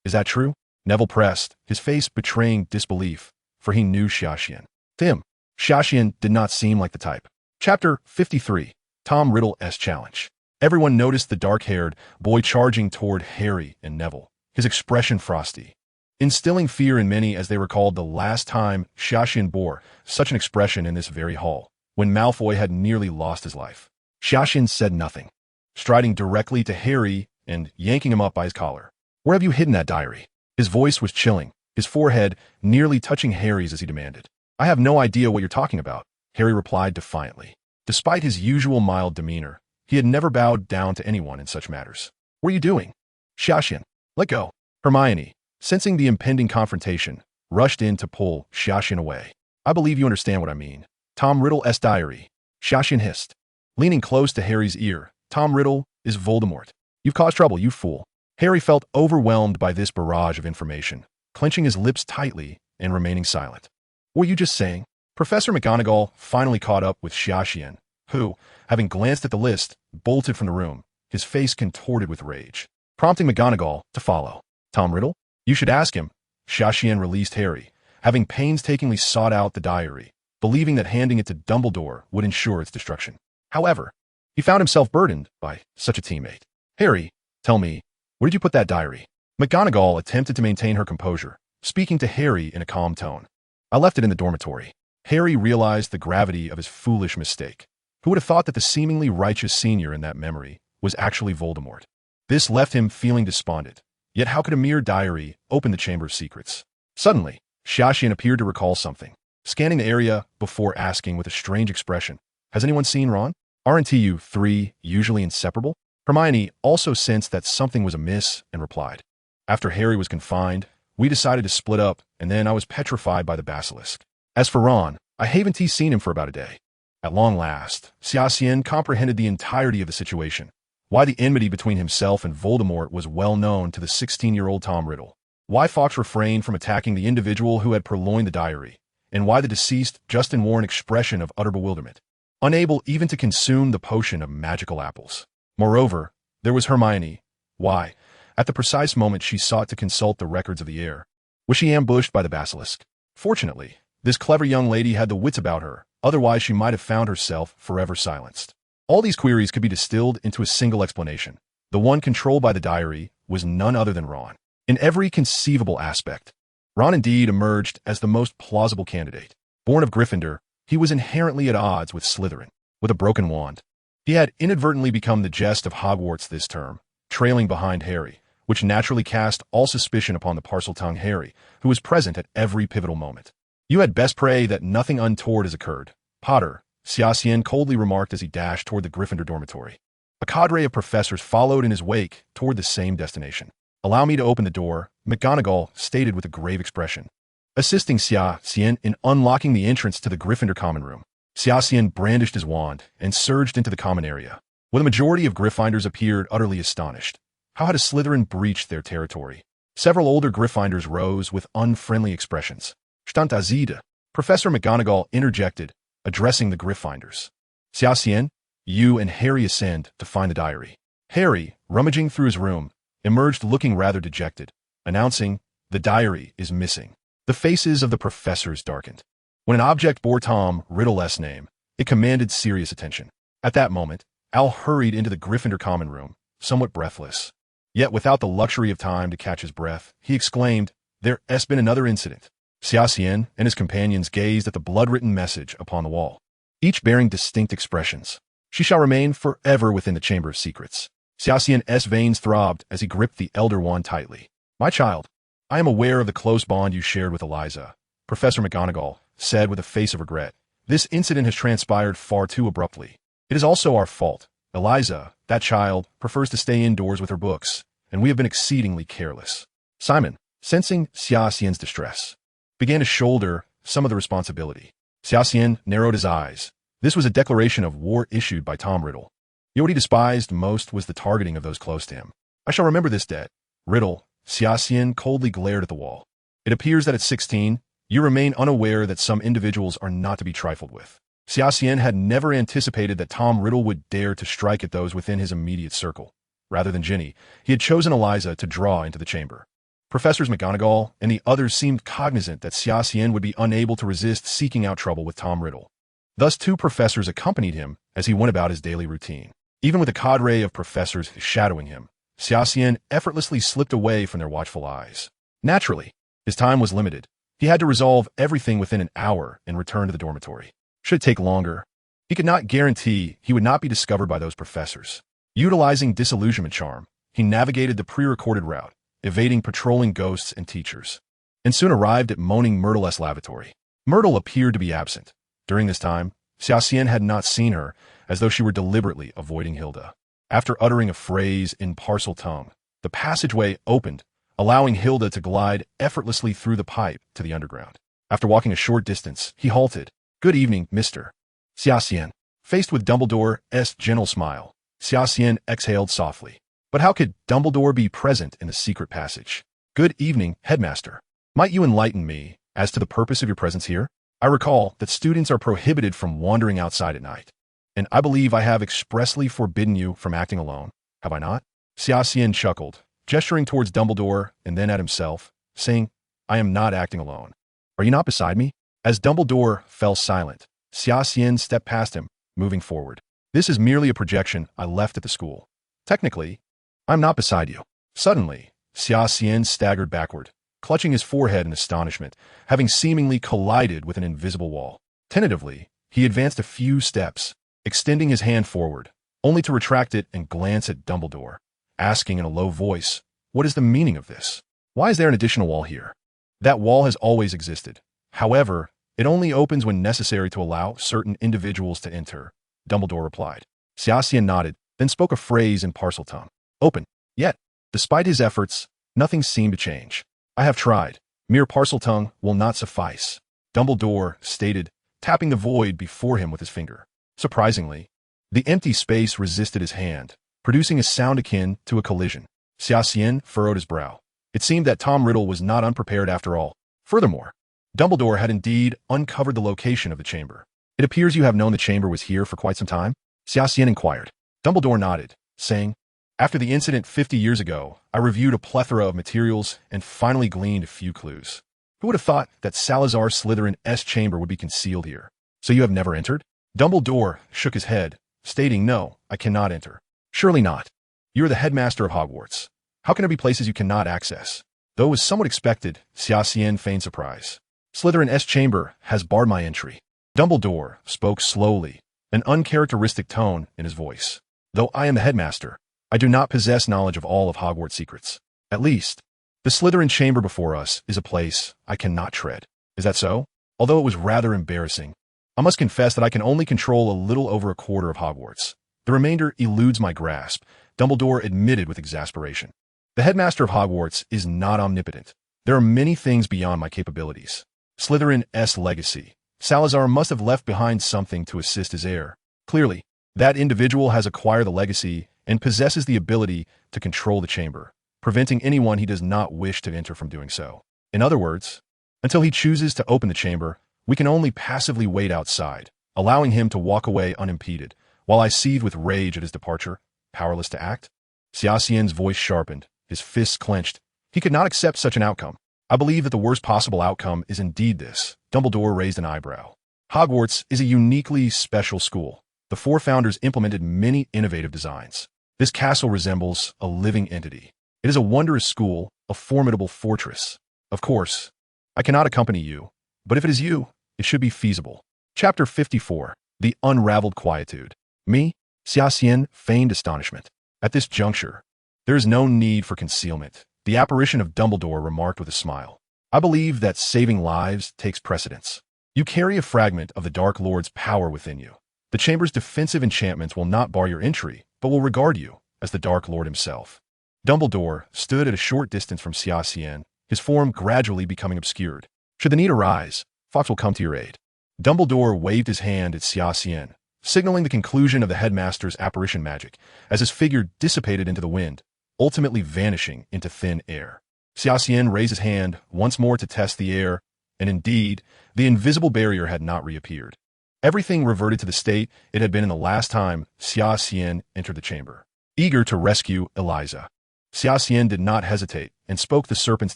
Is that true? Neville pressed, his face betraying disbelief, for he knew Xia Xian. To him, Xia Xian did not seem like the type. Chapter 53, Tom Riddle's Challenge. Everyone noticed the dark-haired boy charging toward Harry and Neville, his expression frosty, instilling fear in many as they recalled the last time Xia Xian bore such an expression in this very hall, when Malfoy had nearly lost his life. Xia Xian said nothing, striding directly to Harry and yanking him up by his collar. Where have you hidden that diary? His voice was chilling, his forehead nearly touching Harry's as he demanded. I have no idea what you're talking about, Harry replied defiantly. Despite his usual mild demeanor, he had never bowed down to anyone in such matters. What are you doing? Xia Xian, let go. Hermione, sensing the impending confrontation, rushed in to pull Xia Xian away. I believe you understand what I mean. Tom Riddle's diary. Xia Xian hissed, leaning close to Harry's ear. Tom Riddle is Voldemort. You've caused trouble, you fool. Harry felt overwhelmed by this barrage of information, clenching his lips tightly and remaining silent. What were you just saying? Professor McGonagall finally caught up with Xia Xian, who, having glanced at the list, bolted from the room, his face contorted with rage, prompting McGonagall to follow. Tom Riddle? You should ask him. Xia Xian released Harry, having painstakingly sought out the diary, believing that handing it to Dumbledore would ensure its destruction. However, he found himself burdened by such a teammate. Harry, tell me, where did you put that diary? McGonagall attempted to maintain her composure, speaking to Harry in a calm tone. I left it in the dormitory. Harry realized the gravity of his foolish mistake. Who would have thought that the seemingly righteous senior in that memory was actually Voldemort? This left him feeling despondent. Yet how could a mere diary open the Chamber of Secrets? Suddenly, Xia Xian appeared to recall something, scanning the area before asking with a strange expression, Has anyone seen Ron? Aren't you three usually inseparable? Hermione also sensed that something was amiss and replied, After Harry was confined, we decided to split up, and then I was petrified by the basilisk. As for Ron, I haven't seen him for about a day. At long last, Xia Xian comprehended the entirety of the situation, why the enmity between himself and Voldemort was well known to the 16-year-old Tom Riddle, why Fawkes refrained from attacking the individual who had purloined the diary, and why the deceased Justin wore an expression of utter bewilderment, unable even to consume the potion of magical apples. Moreover, there was Hermione. Why, at the precise moment she sought to consult the records of the heir, was she ambushed by the basilisk? Fortunately, this clever young lady had the wits about her, otherwise she might have found herself forever silenced. All these queries could be distilled into a single explanation. The one controlled by the diary was none other than Ron. In every conceivable aspect, Ron indeed emerged as the most plausible candidate. Born of Gryffindor, he was inherently at odds with Slytherin. With a broken wand, he had inadvertently become the jest of Hogwarts this term, trailing behind Harry, which naturally cast all suspicion upon the parcel-tongued Harry, who was present at every pivotal moment. You had best pray that nothing untoward has occurred, Potter, Xia Xian coldly remarked as he dashed toward the Gryffindor dormitory. A cadre of professors followed in his wake toward the same destination. Allow me to open the door, McGonagall stated with a grave expression, assisting Xia Xian in unlocking the entrance to the Gryffindor common room. Xia Xian brandished his wand and surged into the common area, where the majority of Gryffindors appeared utterly astonished. How had a Slytherin breached their territory? Several older Gryffindors rose with unfriendly expressions. Stantazida, Professor McGonagall interjected, addressing the Gryffindors. Xia Xian, you and Harry ascend to find the diary. Harry, rummaging through his room, emerged looking rather dejected, announcing, The diary is missing. The faces of the professors darkened. When an object bore Tom Riddle's name, it commanded serious attention. At that moment, Al hurried into the Gryffindor common room, somewhat breathless. Yet without the luxury of time to catch his breath, he exclaimed, There's been another incident. Xia Xian and his companions gazed at the blood-written message upon the wall, each bearing distinct expressions. She shall remain forever within the Chamber of Secrets. Xia Xian's veins throbbed as he gripped the elder wand tightly. My child, I am aware of the close bond you shared with Eliza, Professor McGonagall said with a face of regret. This incident has transpired far too abruptly. It is also our fault. Eliza, that child, prefers to stay indoors with her books, and we have been exceedingly careless. Simon, sensing Xia Xian's distress, began to shoulder some of the responsibility. Xia Xian narrowed his eyes. This was a declaration of war issued by Tom Riddle. Yet what he despised most was the targeting of those close to him. I shall remember this debt. Riddle, Xia Xian coldly glared at the wall. It appears that at 16, you remain unaware that some individuals are not to be trifled with. Xia Xian had never anticipated that Tom Riddle would dare to strike at those within his immediate circle. Rather than Ginny, he had chosen Eliza to draw into the chamber. Professors McGonagall and the others seemed cognizant that Xia Xian would be unable to resist seeking out trouble with Tom Riddle. Thus, 2 professors accompanied him as he went about his daily routine. Even with a cadre of professors shadowing him, Xia Xian effortlessly slipped away from their watchful eyes. Naturally, his time was limited. He had to resolve everything within an hour and return to the dormitory. Should it take longer? He could not guarantee he would not be discovered by those professors. Utilizing disillusionment charm, he navigated the pre-recorded route, evading patrolling ghosts and teachers, and soon arrived at Moaning Myrtle's lavatory. Myrtle appeared to be absent. During this time, Xia Xian had not seen her, as though she were deliberately avoiding Hilda. After uttering a phrase in Parseltongue, the passageway opened, allowing Hilda to glide effortlessly through the pipe to the underground. After walking a short distance, he halted. "Good evening, Mr. Xia Xian." Faced with Dumbledore's gentle smile, Xia Xian exhaled softly. But how could Dumbledore be present in the secret passage? "Good evening, Headmaster. Might you enlighten me as to the purpose of your presence here? I recall that students are prohibited from wandering outside at night, and I believe I have expressly forbidden you from acting alone. Have I not?" Xia Xian chuckled, gesturing towards Dumbledore and then at himself, saying, "I am not acting alone. Are you not beside me?" As Dumbledore fell silent, Xia Xian stepped past him, moving forward. "This is merely a projection I left at the school. Technically, I'm not beside you." Suddenly, Xia Xian staggered backward, clutching his forehead in astonishment, having seemingly collided with an invisible wall. Tentatively, he advanced a few steps, extending his hand forward, only to retract it and glance at Dumbledore, asking in a low voice, "What is the meaning of this? Why is there an additional wall here?" "That wall has always existed. However, it only opens when necessary to allow certain individuals to enter," Dumbledore replied. Xia Xian nodded, then spoke a phrase in Parseltongue. "Open." Yet, despite his efforts, nothing seemed to change. "I have tried. Mere Parseltongue will not suffice," Dumbledore stated, tapping the void before him with his finger. Surprisingly, the empty space resisted his hand, producing a sound akin to a collision. Xia Xian furrowed his brow. It seemed that Tom Riddle was not unprepared after all. Furthermore, Dumbledore had indeed uncovered the location of the chamber. "It appears you have known the chamber was here for quite some time?" Xia Xian inquired. Dumbledore nodded, saying, "After the incident 50 years ago, I reviewed a plethora of materials and finally gleaned a few clues. Who would have thought that Salazar Slytherin's chamber would be concealed here? So you have never entered?" Dumbledore shook his head, stating, "No, I cannot enter." "Surely not. You are the headmaster of Hogwarts. How can there be places you cannot access?" Though it was somewhat expected, Xia Xian feigned surprise. "Slytherin's chamber has barred my entry." Dumbledore spoke slowly, an uncharacteristic tone in his voice. "Though I am the headmaster, I do not possess knowledge of all of Hogwarts' secrets. At least, the Slytherin chamber before us is a place I cannot tread." "Is that so?" Although it was rather embarrassing, I must confess that I can only control a little over a quarter of Hogwarts. The remainder eludes my grasp, Dumbledore admitted with exasperation. "The headmaster of Hogwarts is not omnipotent. There are many things beyond my capabilities. Slytherin's legacy. Salazar must have left behind something to assist his heir. Clearly, that individual has acquired the legacy and possesses the ability to control the chamber, preventing anyone he does not wish to enter from doing so. In other words, until he chooses to open the chamber, we can only passively wait outside, allowing him to walk away unimpeded, while I seethe with rage at his departure, powerless to act." Xia Xian's voice sharpened, his fists clenched. He could not accept such an outcome. "I believe that the worst possible outcome is indeed this." Dumbledore raised an eyebrow. "Hogwarts is a uniquely special school. The 4 founders implemented many innovative designs. This castle resembles a living entity. It is a wondrous school, a formidable fortress. Of course, I cannot accompany you, but if it is you, it should be feasible." Chapter 54. The Unraveled Quietude. "Me?" Xia Xian feigned astonishment. At this juncture, there is no need for concealment, the apparition of Dumbledore remarked with a smile. "I believe that saving lives takes precedence. You carry a fragment of the Dark Lord's power within you. The chamber's defensive enchantments will not bar your entry, but will regard you as the Dark Lord himself. Dumbledore stood at a short distance from Xia Xian, his form gradually becoming obscured. Should the need arise, Fox will come to your aid. Dumbledore waved his hand at Xia Xian, signaling the conclusion of the headmaster's apparition magic, as his figure dissipated into the wind, ultimately vanishing into thin air. Xia Xian raised his hand once more to test the air, and indeed, the invisible barrier had not reappeared. Everything reverted to the state it had been in the last time Xia Xian entered the chamber, eager to rescue Eliza. Xia Xian did not hesitate and spoke the serpent's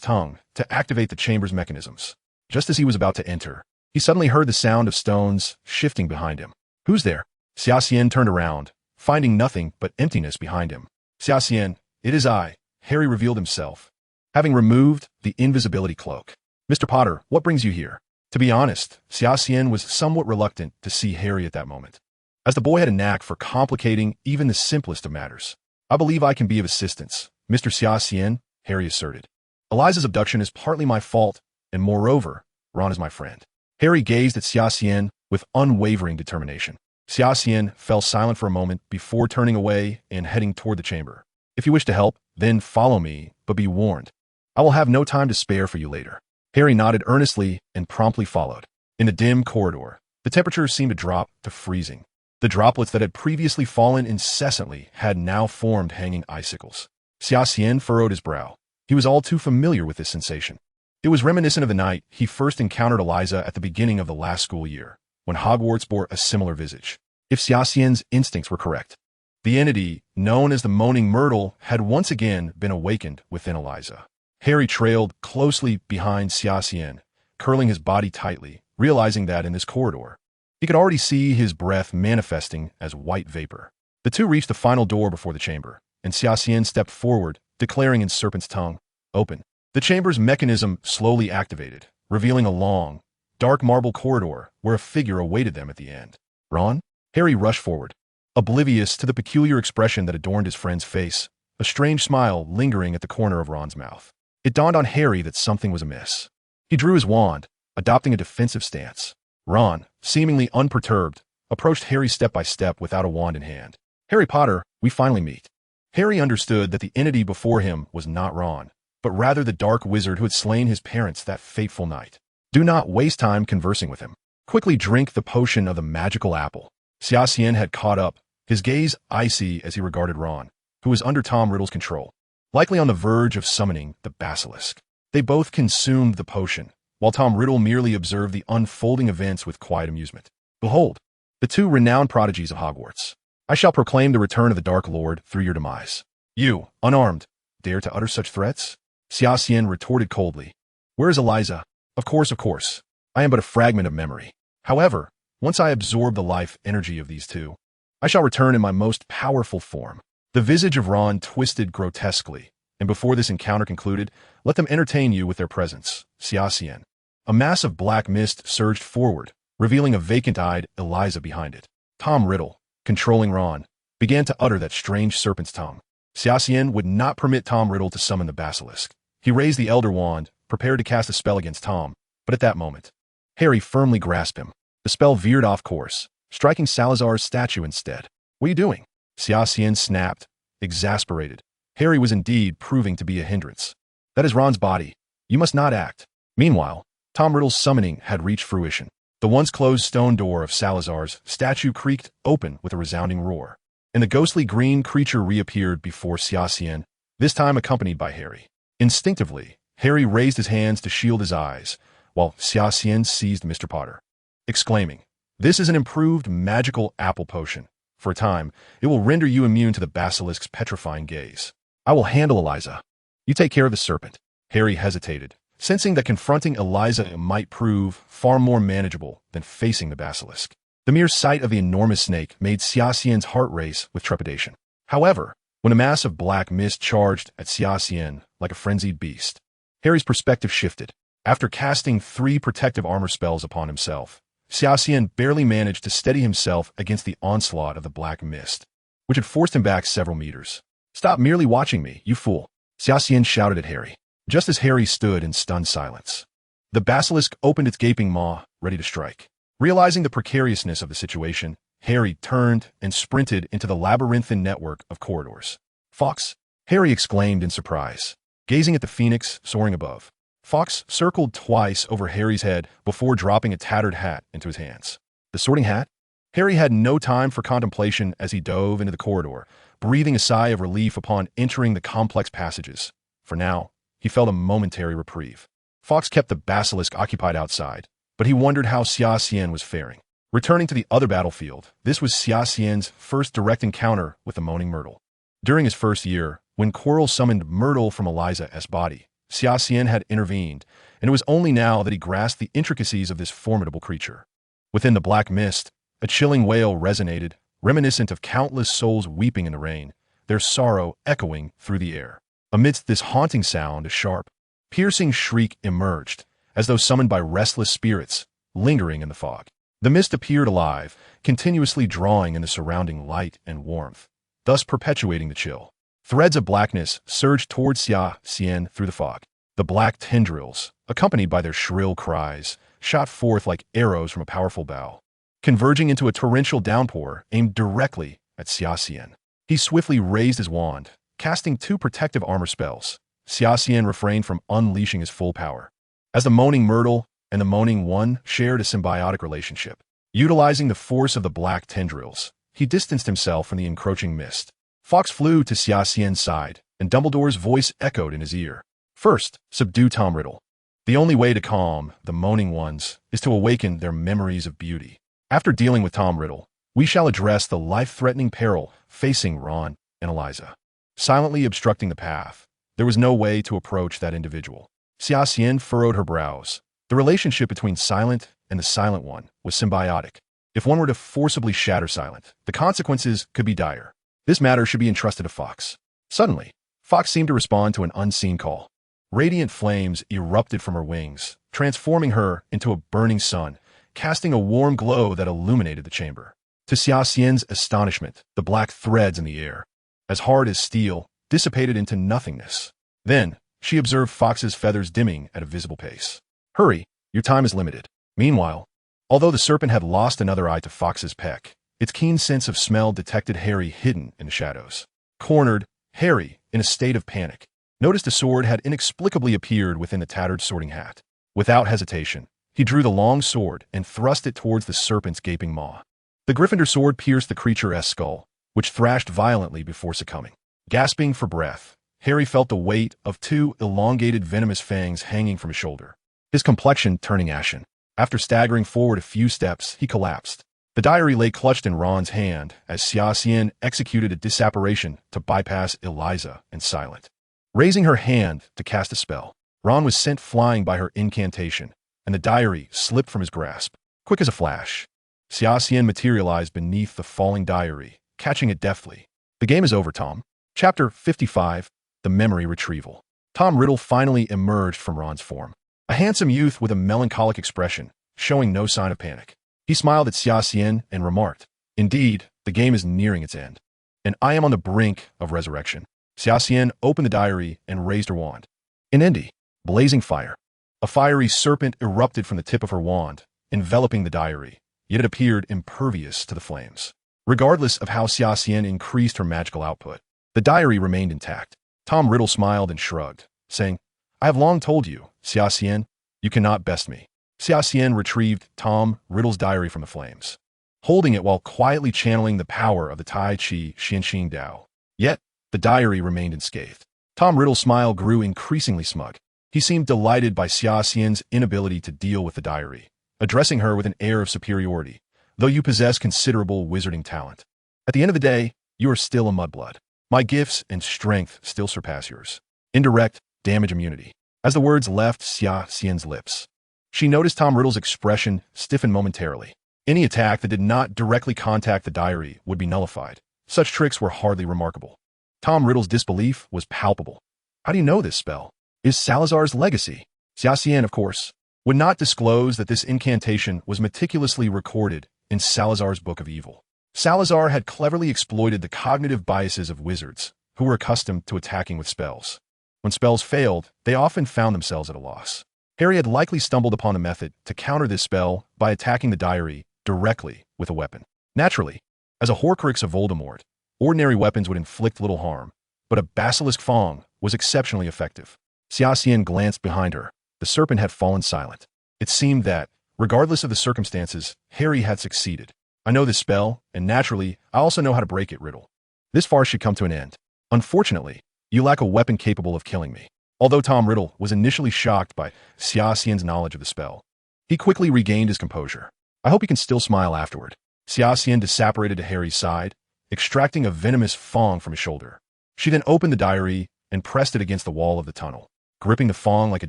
tongue to activate the chamber's mechanisms. Just as he was about to enter, he suddenly heard the sound of stones shifting behind him. Who's there? Xia Xian turned around, finding nothing but emptiness behind him. Xia Xian, it is I, Harry revealed himself, having removed the invisibility cloak. Mr. Potter, what brings you here? To be honest, Xia Xian was somewhat reluctant to see Harry at that moment, as the boy had a knack for complicating even the simplest of matters. I believe I can be of assistance, Mr. Xia Xian, Harry asserted. Eliza's abduction is partly my fault, and moreover, Ron is my friend. Harry gazed at Xia Xian with unwavering determination. Xia Xian fell silent for a moment before turning away and heading toward the chamber. If you wish to help, then follow me, but be warned. I will have no time to spare for you later. Harry nodded earnestly and promptly followed. In the dim corridor, the temperature seemed to drop to freezing. The droplets that had previously fallen incessantly had now formed hanging icicles. Xia Xian furrowed his brow. He was all too familiar with this sensation. It was reminiscent of the night he first encountered Eliza at the beginning of the last school year, when Hogwarts bore a similar visage. If Xia Xian's instincts were correct, the entity known as the Moaning Myrtle had once again been awakened within Eliza. Harry trailed closely behind Xia Xian, curling his body tightly, realizing that in this corridor, he could already see his breath manifesting as white vapor. The two reached the final door before the chamber, and Xia Xian stepped forward, declaring in serpent's tongue, "Open." The chamber's mechanism slowly activated, revealing a long, dark marble corridor where a figure awaited them at the end. Ron? Harry rushed forward, oblivious to the peculiar expression that adorned his friend's face, a strange smile lingering at the corner of Ron's mouth. It dawned on Harry that something was amiss. He drew his wand, adopting a defensive stance. Ron, seemingly unperturbed, approached Harry step by step without a wand in hand. "Harry Potter, we finally meet." Harry understood that the entity before him was not Ron, but rather the dark wizard who had slain his parents that fateful night. Do not waste time conversing with him. Quickly drink the potion of the magical apple. Xia Xian had caught up, his gaze icy as he regarded Ron, who was under Tom Riddle's control, likely on the verge of summoning the basilisk. They both consumed the potion, while Tom Riddle merely observed the unfolding events with quiet amusement. Behold, the two renowned prodigies of Hogwarts. I shall proclaim the return of the Dark Lord through your demise. You, unarmed, dare to utter such threats? Xia Xian retorted coldly. Where is Eliza? Of course. I am but a fragment of memory. However, once I absorb the life energy of these two, I shall return in my most powerful form. The visage of Ron twisted grotesquely, and before this encounter concluded, let them entertain you with their presence, Xia Xian. A mass of black mist surged forward, revealing a vacant-eyed Eliza behind it. Tom Riddle, controlling Ron, began to utter that strange serpent's tongue. Xia Xian would not permit Tom Riddle to summon the basilisk. He raised the Elder Wand, prepared to cast a spell against Tom, but at that moment, Harry firmly grasped him. The spell veered off course, striking Salazar's statue instead. What are you doing? Xia Xian snapped, exasperated. Harry was indeed proving to be a hindrance. That is Ron's body. You must not act. Meanwhile, Tom Riddle's summoning had reached fruition. The once closed stone door of Salazar's statue creaked open with a resounding roar, and the ghostly green creature reappeared before Xia Xian, this time accompanied by Harry. Instinctively, Harry raised his hands to shield his eyes, while Xia Xian seized Mr. Potter, exclaiming, "This is an improved magical apple potion. For a time, it will render you immune to the basilisk's petrifying gaze. I will handle Eliza. You take care of the serpent." Harry hesitated, sensing that confronting Eliza might prove far more manageable than facing the basilisk. The mere sight of the enormous snake made Xia Xian's heart race with trepidation. However, when a mass of black mist charged at Xia Xian like a frenzied beast, Harry's perspective shifted. After casting 3 protective armor spells upon himself, Xia Xian barely managed to steady himself against the onslaught of the black mist, which had forced him back several meters. "Stop merely watching me, you fool," Xia Xian shouted at Harry, just as Harry stood in stunned silence. The basilisk opened its gaping maw, ready to strike. Realizing the precariousness of the situation, Harry turned and sprinted into the labyrinthine network of corridors. "Fox, Harry exclaimed in surprise, gazing at the phoenix soaring above. Fawkes circled twice over Harry's head before dropping a tattered hat into his hands. The sorting hat? Harry had no time for contemplation as he dove into the corridor, breathing a sigh of relief upon entering the complex passages. For now, he felt a momentary reprieve. Fawkes kept the basilisk occupied outside, but he wondered how Xia Xian was faring. Returning to the other battlefield, this was Xia Xian's first direct encounter with the Moaning Myrtle. During his first year, when Quirrell summoned Myrtle from Eliza's body, Xia Xian had intervened, and it was only now that he grasped the intricacies of this formidable creature. Within the black mist, a chilling wail resonated, reminiscent of countless souls weeping in the rain, their sorrow echoing through the air. Amidst this haunting sound, a sharp, piercing shriek emerged, as though summoned by restless spirits, lingering in the fog. The mist appeared alive, continuously drawing in the surrounding light and warmth, thus perpetuating the chill. Threads of blackness surged towards Xia Xian through the fog. The black tendrils, accompanied by their shrill cries, shot forth like arrows from a powerful bow, converging into a torrential downpour aimed directly at Xia Xian. He swiftly raised his wand, casting 2 protective armor spells. Xia Xian refrained from unleashing his full power, as the Moaning Myrtle and the Moaning One shared a symbiotic relationship. Utilizing the force of the black tendrils, he distanced himself from the encroaching mist. Fawkes flew to Xia Xian's side, and Dumbledore's voice echoed in his ear. First, subdue Tom Riddle. The only way to calm the Moaning Ones is to awaken their memories of beauty. After dealing with Tom Riddle, we shall address the life-threatening peril facing Ron and Eliza. Silently obstructing the path, there was no way to approach that individual. Xia Xian furrowed her brows. The relationship between Silent and the Silent One was symbiotic. If one were to forcibly shatter Silent, the consequences could be dire. This matter should be entrusted to Fawkes. Suddenly, Fawkes seemed to respond to an unseen call. Radiant flames erupted from her wings, transforming her into a burning sun, casting a warm glow that illuminated the chamber. To Xia Xian's astonishment, the black threads in the air, as hard as steel, dissipated into nothingness. Then, she observed Fawkes's feathers dimming at a visible pace. Hurry, your time is limited. Meanwhile, although the serpent had lost another eye to Fawkes's peck, its keen sense of smell detected Harry hidden in the shadows. Cornered, Harry, in a state of panic, noticed a sword had inexplicably appeared within the tattered sorting hat. Without hesitation, he drew the long sword and thrust it towards the serpent's gaping maw. The Gryffindor sword pierced the creature's skull, which thrashed violently before succumbing. Gasping for breath, Harry felt the weight of 2 elongated venomous fangs hanging from his shoulder, his complexion turning ashen. After staggering forward a few steps, he collapsed. The diary lay clutched in Ron's hand as Xia Xian executed a disapparation to bypass Eliza and Silent. Raising her hand to cast a spell, Ron was sent flying by her incantation, and the diary slipped from his grasp. Quick as a flash, Xia Xian materialized beneath the falling diary, catching it deftly. The game is over, Tom. Chapter 55, The Memory Retrieval. Tom Riddle finally emerged from Ron's form. A handsome youth with a melancholic expression, showing no sign of panic. He smiled at Xia Xian and remarked, "Indeed, the game is nearing its end, and I am on the brink of resurrection." Xia Xian opened the diary and raised her wand. In Indy, blazing fire. A fiery serpent erupted from the tip of her wand, enveloping the diary, yet it appeared impervious to the flames. Regardless of how Xia Xian increased her magical output, the diary remained intact. Tom Riddle smiled and shrugged, saying, "I have long told you, Xia Xian, you cannot best me." Xia Xian retrieved Tom Riddle's diary from the flames, holding it while quietly channeling the power of the Tai Chi Xianxing Dao. Yet, the diary remained unscathed. Tom Riddle's smile grew increasingly smug. He seemed delighted by Xia Xian's inability to deal with the diary, addressing her with an air of superiority, "Though you possess considerable wizarding talent, at the end of the day, you are still a mudblood. My gifts and strength still surpass yours. Indirect damage immunity." As the words left Xia Xian's lips, she noticed Tom Riddle's expression stiffen momentarily. Any attack that did not directly contact the diary would be nullified. Such tricks were hardly remarkable. Tom Riddle's disbelief was palpable. "How do you know this spell? Is Salazar's legacy?" Xia Xian, of course, would not disclose that this incantation was meticulously recorded in Salazar's Book of Evil. Salazar had cleverly exploited the cognitive biases of wizards, who were accustomed to attacking with spells. When spells failed, they often found themselves at a loss. Harry had likely stumbled upon a method to counter this spell by attacking the diary directly with a weapon. Naturally, as a Horcrux of Voldemort, ordinary weapons would inflict little harm, but a basilisk fang was exceptionally effective. Xia Xian glanced behind her. The serpent had fallen silent. It seemed that, regardless of the circumstances, Harry had succeeded. I know this spell, and naturally, I also know how to break it, Riddle. This farce should come to an end. Unfortunately, you lack a weapon capable of killing me. Although Tom Riddle was initially shocked by Xia Xian's knowledge of the spell, he quickly regained his composure. I hope he can still smile afterward. Xia Xian disapparated to Harry's side, extracting a venomous fang from his shoulder. She then opened the diary and pressed it against the wall of the tunnel. Gripping the fang like a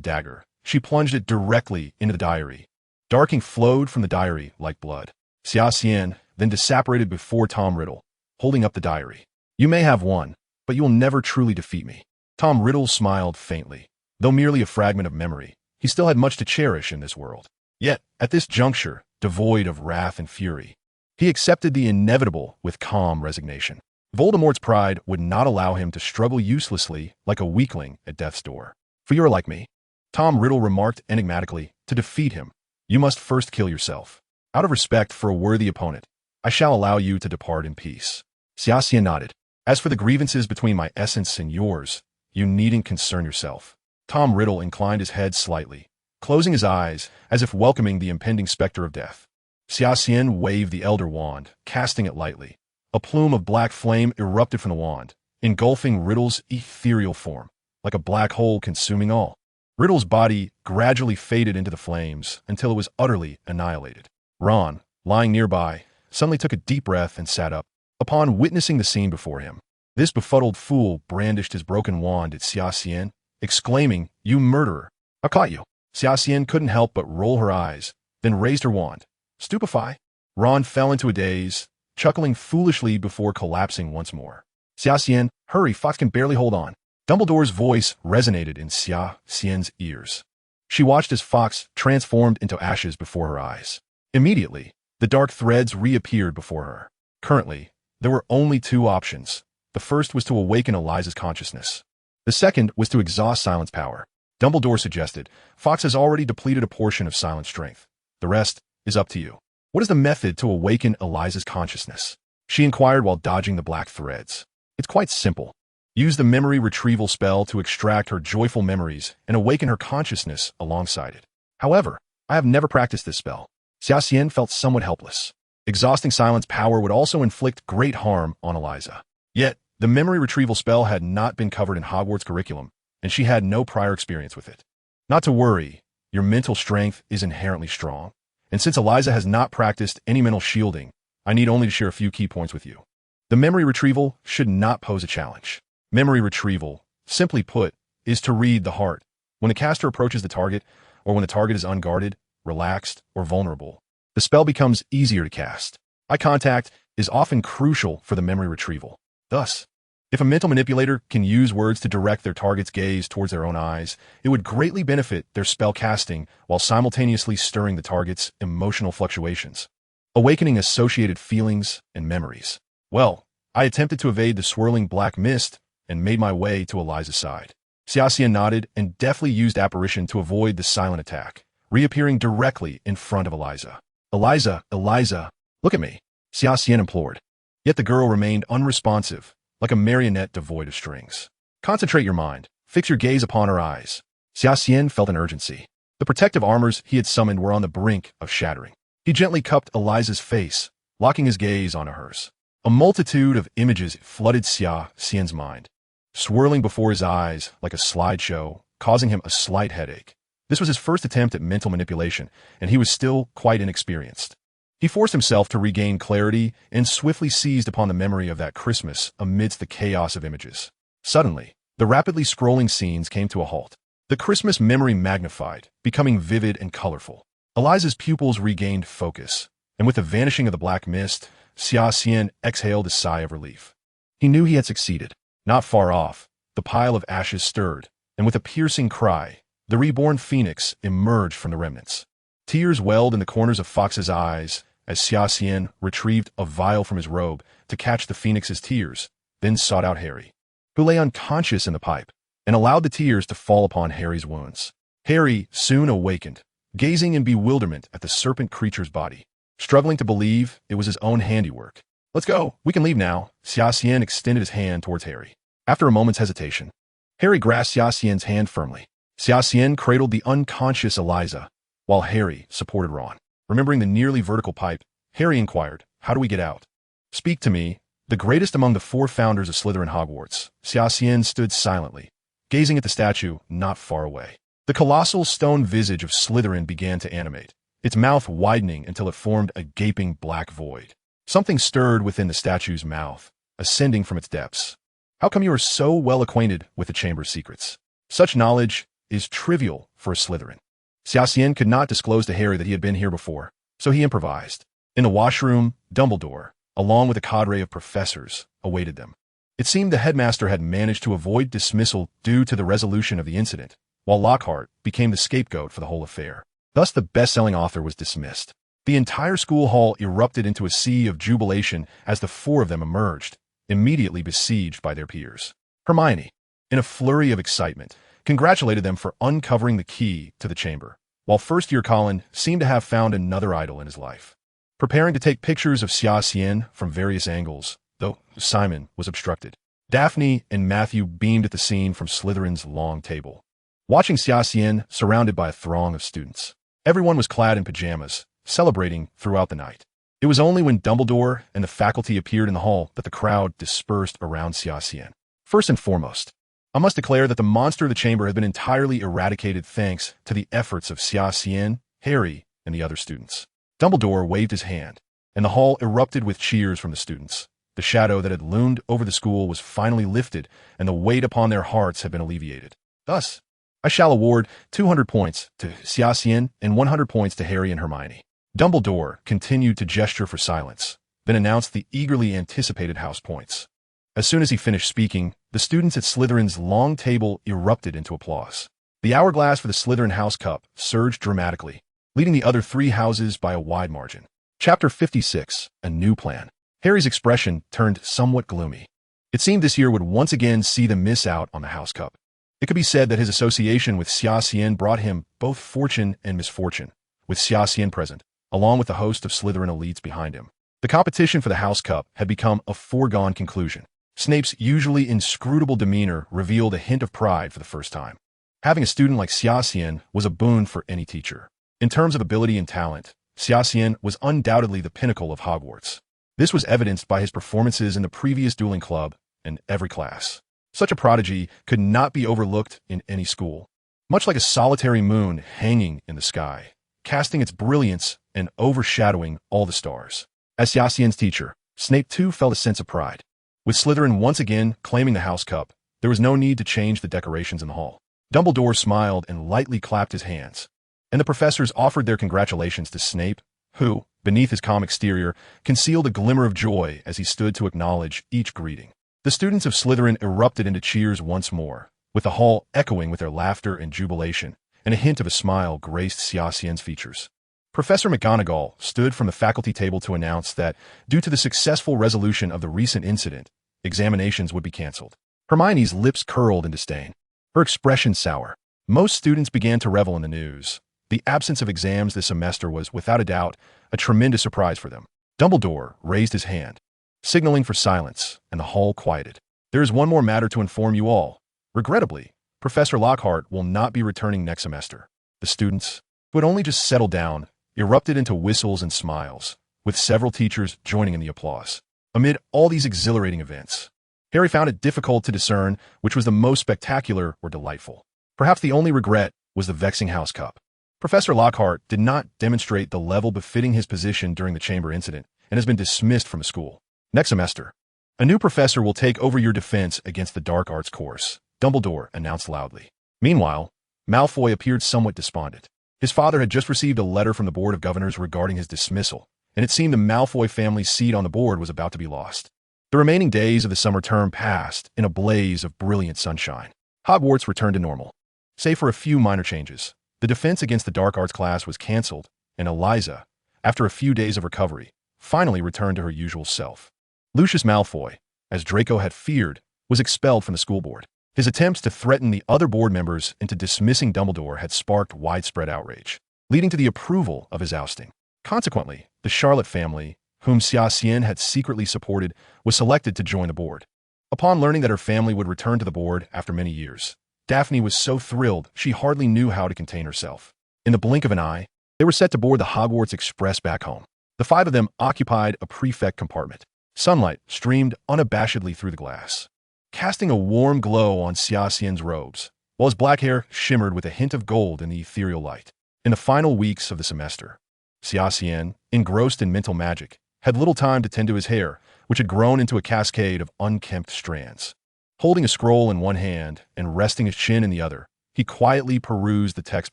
dagger, she plunged it directly into the diary. Dark ink flowed from the diary like blood. Xia Xian then disapparated before Tom Riddle, holding up the diary. You may have won, but you will never truly defeat me. Tom Riddle smiled faintly. Though merely a fragment of memory, he still had much to cherish in this world. Yet, at this juncture, devoid of wrath and fury, he accepted the inevitable with calm resignation. Voldemort's pride would not allow him to struggle uselessly like a weakling at death's door. For you are like me, Tom Riddle remarked enigmatically. To defeat him, you must first kill yourself. Out of respect for a worthy opponent, I shall allow you to depart in peace. Xia Xian nodded. As for the grievances between my essence and yours, you needn't concern yourself. Tom Riddle inclined his head slightly, closing his eyes as if welcoming the impending specter of death. Xia Xian waved the Elder Wand, casting it lightly. A plume of black flame erupted from the wand, engulfing Riddle's ethereal form, like a black hole consuming all. Riddle's body gradually faded into the flames until it was utterly annihilated. Ron, lying nearby, suddenly took a deep breath and sat up. Upon witnessing the scene before him, this befuddled fool brandished his broken wand at Xia Xian, exclaiming, "You murderer! I caught you!" Xia Xian couldn't help but roll her eyes, then raised her wand. Stupefied, Ron fell into a daze, chuckling foolishly before collapsing once more. Xia Xian, hurry, Fox can barely hold on. Dumbledore's voice resonated in Xia Xian's ears. She watched as Fox transformed into ashes before her eyes. Immediately, the dark threads reappeared before her. Currently, there were only two options. The first was to awaken Eliza's consciousness. The second was to exhaust Silence power. Dumbledore suggested, Fox has already depleted a portion of Silence strength. The rest is up to you. What is the method to awaken Eliza's consciousness? She inquired while dodging the black threads. It's quite simple. Use the memory retrieval spell to extract her joyful memories and awaken her consciousness alongside it. However, I have never practiced this spell. Xia Xian felt somewhat helpless. Exhausting Silence power would also inflict great harm on Eliza. Yet, the memory retrieval spell had not been covered in Hogwarts curriculum, and she had no prior experience with it. Not to worry, your mental strength is inherently strong, and since Eliza has not practiced any mental shielding, I need only to share a few key points with you. The memory retrieval should not pose a challenge. Memory retrieval, simply put, is to read the heart. When the caster approaches the target, or when the target is unguarded, relaxed, or vulnerable, the spell becomes easier to cast. Eye contact is often crucial for the memory retrieval. Thus, if a mental manipulator can use words to direct their target's gaze towards their own eyes, it would greatly benefit their spell casting while simultaneously stirring the target's emotional fluctuations, awakening associated feelings and memories. Well, I attempted to evade the swirling black mist and made my way to Eliza's side. Xia Xian nodded and deftly used apparition to avoid the silent attack, reappearing directly in front of Eliza. Eliza, look at me, Xia Xian implored. Yet the girl remained unresponsive, like a marionette devoid of strings. Concentrate your mind. Fix your gaze upon her eyes. Xia Xian felt an urgency. The protective armors he had summoned were on the brink of shattering. He gently cupped Eliza's face, locking his gaze onto hers. A multitude of images flooded Xia Xian's mind, swirling before his eyes like a slideshow, causing him a slight headache. This was his first attempt at mental manipulation, and he was still quite inexperienced. He forced himself to regain clarity and swiftly seized upon the memory of that Christmas amidst the chaos of images. Suddenly, the rapidly scrolling scenes came to a halt. The Christmas memory magnified, becoming vivid and colorful. Eliza's pupils regained focus, and with the vanishing of the black mist, Xia Xian exhaled a sigh of relief. He knew he had succeeded. Not far off, the pile of ashes stirred, and with a piercing cry, the reborn phoenix emerged from the remnants. Tears welled in the corners of Fox's eyes as Xia Xian retrieved a vial from his robe to catch the phoenix's tears, then sought out Harry, who lay unconscious in the pipe, and allowed the tears to fall upon Harry's wounds. Harry soon awakened, gazing in bewilderment at the serpent creature's body, struggling to believe it was his own handiwork. Let's go, we can leave now. Xia Xian extended his hand towards Harry. After a moment's hesitation, Harry grasped Xia Xian's hand firmly. Xia Xian cradled the unconscious Eliza, while Harry supported Ron. Remembering the nearly vertical pipe, Harry inquired, "How do we get out?" "Speak to me." The greatest among the 4 founders of Slytherin Hogwarts, Xia Xian stood silently, gazing at the statue not far away. The colossal stone visage of Slytherin began to animate, its mouth widening until it formed a gaping black void. Something stirred within the statue's mouth, ascending from its depths. "How come you are so well acquainted with the chamber's secrets?" "Such knowledge is trivial for a Slytherin." Xia Xian could not disclose to Harry that he had been here before, so he improvised. In the washroom, Dumbledore, along with a cadre of professors, awaited them. It seemed the headmaster had managed to avoid dismissal due to the resolution of the incident, while Lockhart became the scapegoat for the whole affair. Thus the best-selling author was dismissed. The entire school hall erupted into a sea of jubilation as the 4 of them emerged, immediately besieged by their peers. Hermione, in a flurry of excitement, congratulated them for uncovering the key to the chamber, while first-year Colin seemed to have found another idol in his life. Preparing to take pictures of Xia Xian from various angles, though Simon was obstructed. Daphne and Matthew beamed at the scene from Slytherin's long table, watching Xia Xian surrounded by a throng of students. Everyone was clad in pajamas, celebrating throughout the night. It was only when Dumbledore and the faculty appeared in the hall that the crowd dispersed around Xia Xian. First and foremost, I must declare that the monster of the chamber has been entirely eradicated thanks to the efforts of Xia Xian, Harry, and the other students. Dumbledore waved his hand, and the hall erupted with cheers from the students. The shadow that had loomed over the school was finally lifted, and the weight upon their hearts had been alleviated. Thus, I shall award 200 points to Xia Xian and 100 points to Harry and Hermione. Dumbledore continued to gesture for silence, then announced the eagerly anticipated house points. As soon as he finished speaking, the students at Slytherin's long table erupted into applause. The hourglass for the Slytherin House Cup surged dramatically, leading the other 3 houses by a wide margin. Chapter 56, A New Plan. Harry's expression turned somewhat gloomy. It seemed this year would once again see them miss out on the House Cup. It could be said that his association with Xia Xian brought him both fortune and misfortune, with Xia Xian present, along with a host of Slytherin elites behind him. The competition for the House Cup had become a foregone conclusion. Snape's usually inscrutable demeanor revealed a hint of pride for the first time. Having a student like Xia Xian was a boon for any teacher. In terms of ability and talent, Xia Xian was undoubtedly the pinnacle of Hogwarts. This was evidenced by his performances in the previous dueling club and every class. Such a prodigy could not be overlooked in any school. Much like a solitary moon hanging in the sky, casting its brilliance and overshadowing all the stars. As Xia Xian's teacher, Snape too felt a sense of pride. With Slytherin once again claiming the House Cup, there was no need to change the decorations in the hall. Dumbledore smiled and lightly clapped his hands, and the professors offered their congratulations to Snape, who, beneath his calm exterior, concealed a glimmer of joy as he stood to acknowledge each greeting. The students of Slytherin erupted into cheers once more, with the hall echoing with their laughter and jubilation, and a hint of a smile graced Xia Xian's features. Professor McGonagall stood from the faculty table to announce that, due to the successful resolution of the recent incident, examinations would be cancelled. Hermione's lips curled in disdain, her expression sour. Most students began to revel in the news. The absence of exams this semester was, without a doubt, a tremendous surprise for them. Dumbledore raised his hand, signaling for silence, and the hall quieted. There is one more matter to inform you all. Regrettably, Professor Lockhart will not be returning next semester. The students, who had only just settled down, erupted into whistles and smiles, with several teachers joining in the applause. Amid all these exhilarating events, Harry found it difficult to discern which was the most spectacular or delightful. Perhaps the only regret was the vexing House Cup. Professor Lockhart did not demonstrate the level befitting his position during the chamber incident and has been dismissed from the school. Next semester, a new professor will take over your defense against the dark arts course, Dumbledore announced loudly. Meanwhile, Malfoy appeared somewhat despondent. His father had just received a letter from the Board of Governors regarding his dismissal, and it seemed the Malfoy family's seat on the board was about to be lost. The remaining days of the summer term passed in a blaze of brilliant sunshine. Hogwarts returned to normal, save for a few minor changes. The defense against the dark arts class was cancelled, and Eliza, after a few days of recovery, finally returned to her usual self. Lucius Malfoy, as Draco had feared, was expelled from the school board. His attempts to threaten the other board members into dismissing Dumbledore had sparked widespread outrage, leading to the approval of his ousting. Consequently, the Charlotte family, whom Xia Xian had secretly supported, was selected to join the board. Upon learning that her family would return to the board after many years, Daphne was so thrilled she hardly knew how to contain herself. In the blink of an eye, they were set to board the Hogwarts Express back home. The five of them occupied a prefect compartment. Sunlight streamed unabashedly through the glass, casting a warm glow on Xia Xian's robes, while his black hair shimmered with a hint of gold in the ethereal light. In the final weeks of the semester, Xia Xian, engrossed in mental magic, had little time to tend to his hair, which had grown into a cascade of unkempt strands. Holding a scroll in one hand and resting his chin in the other, he quietly perused the text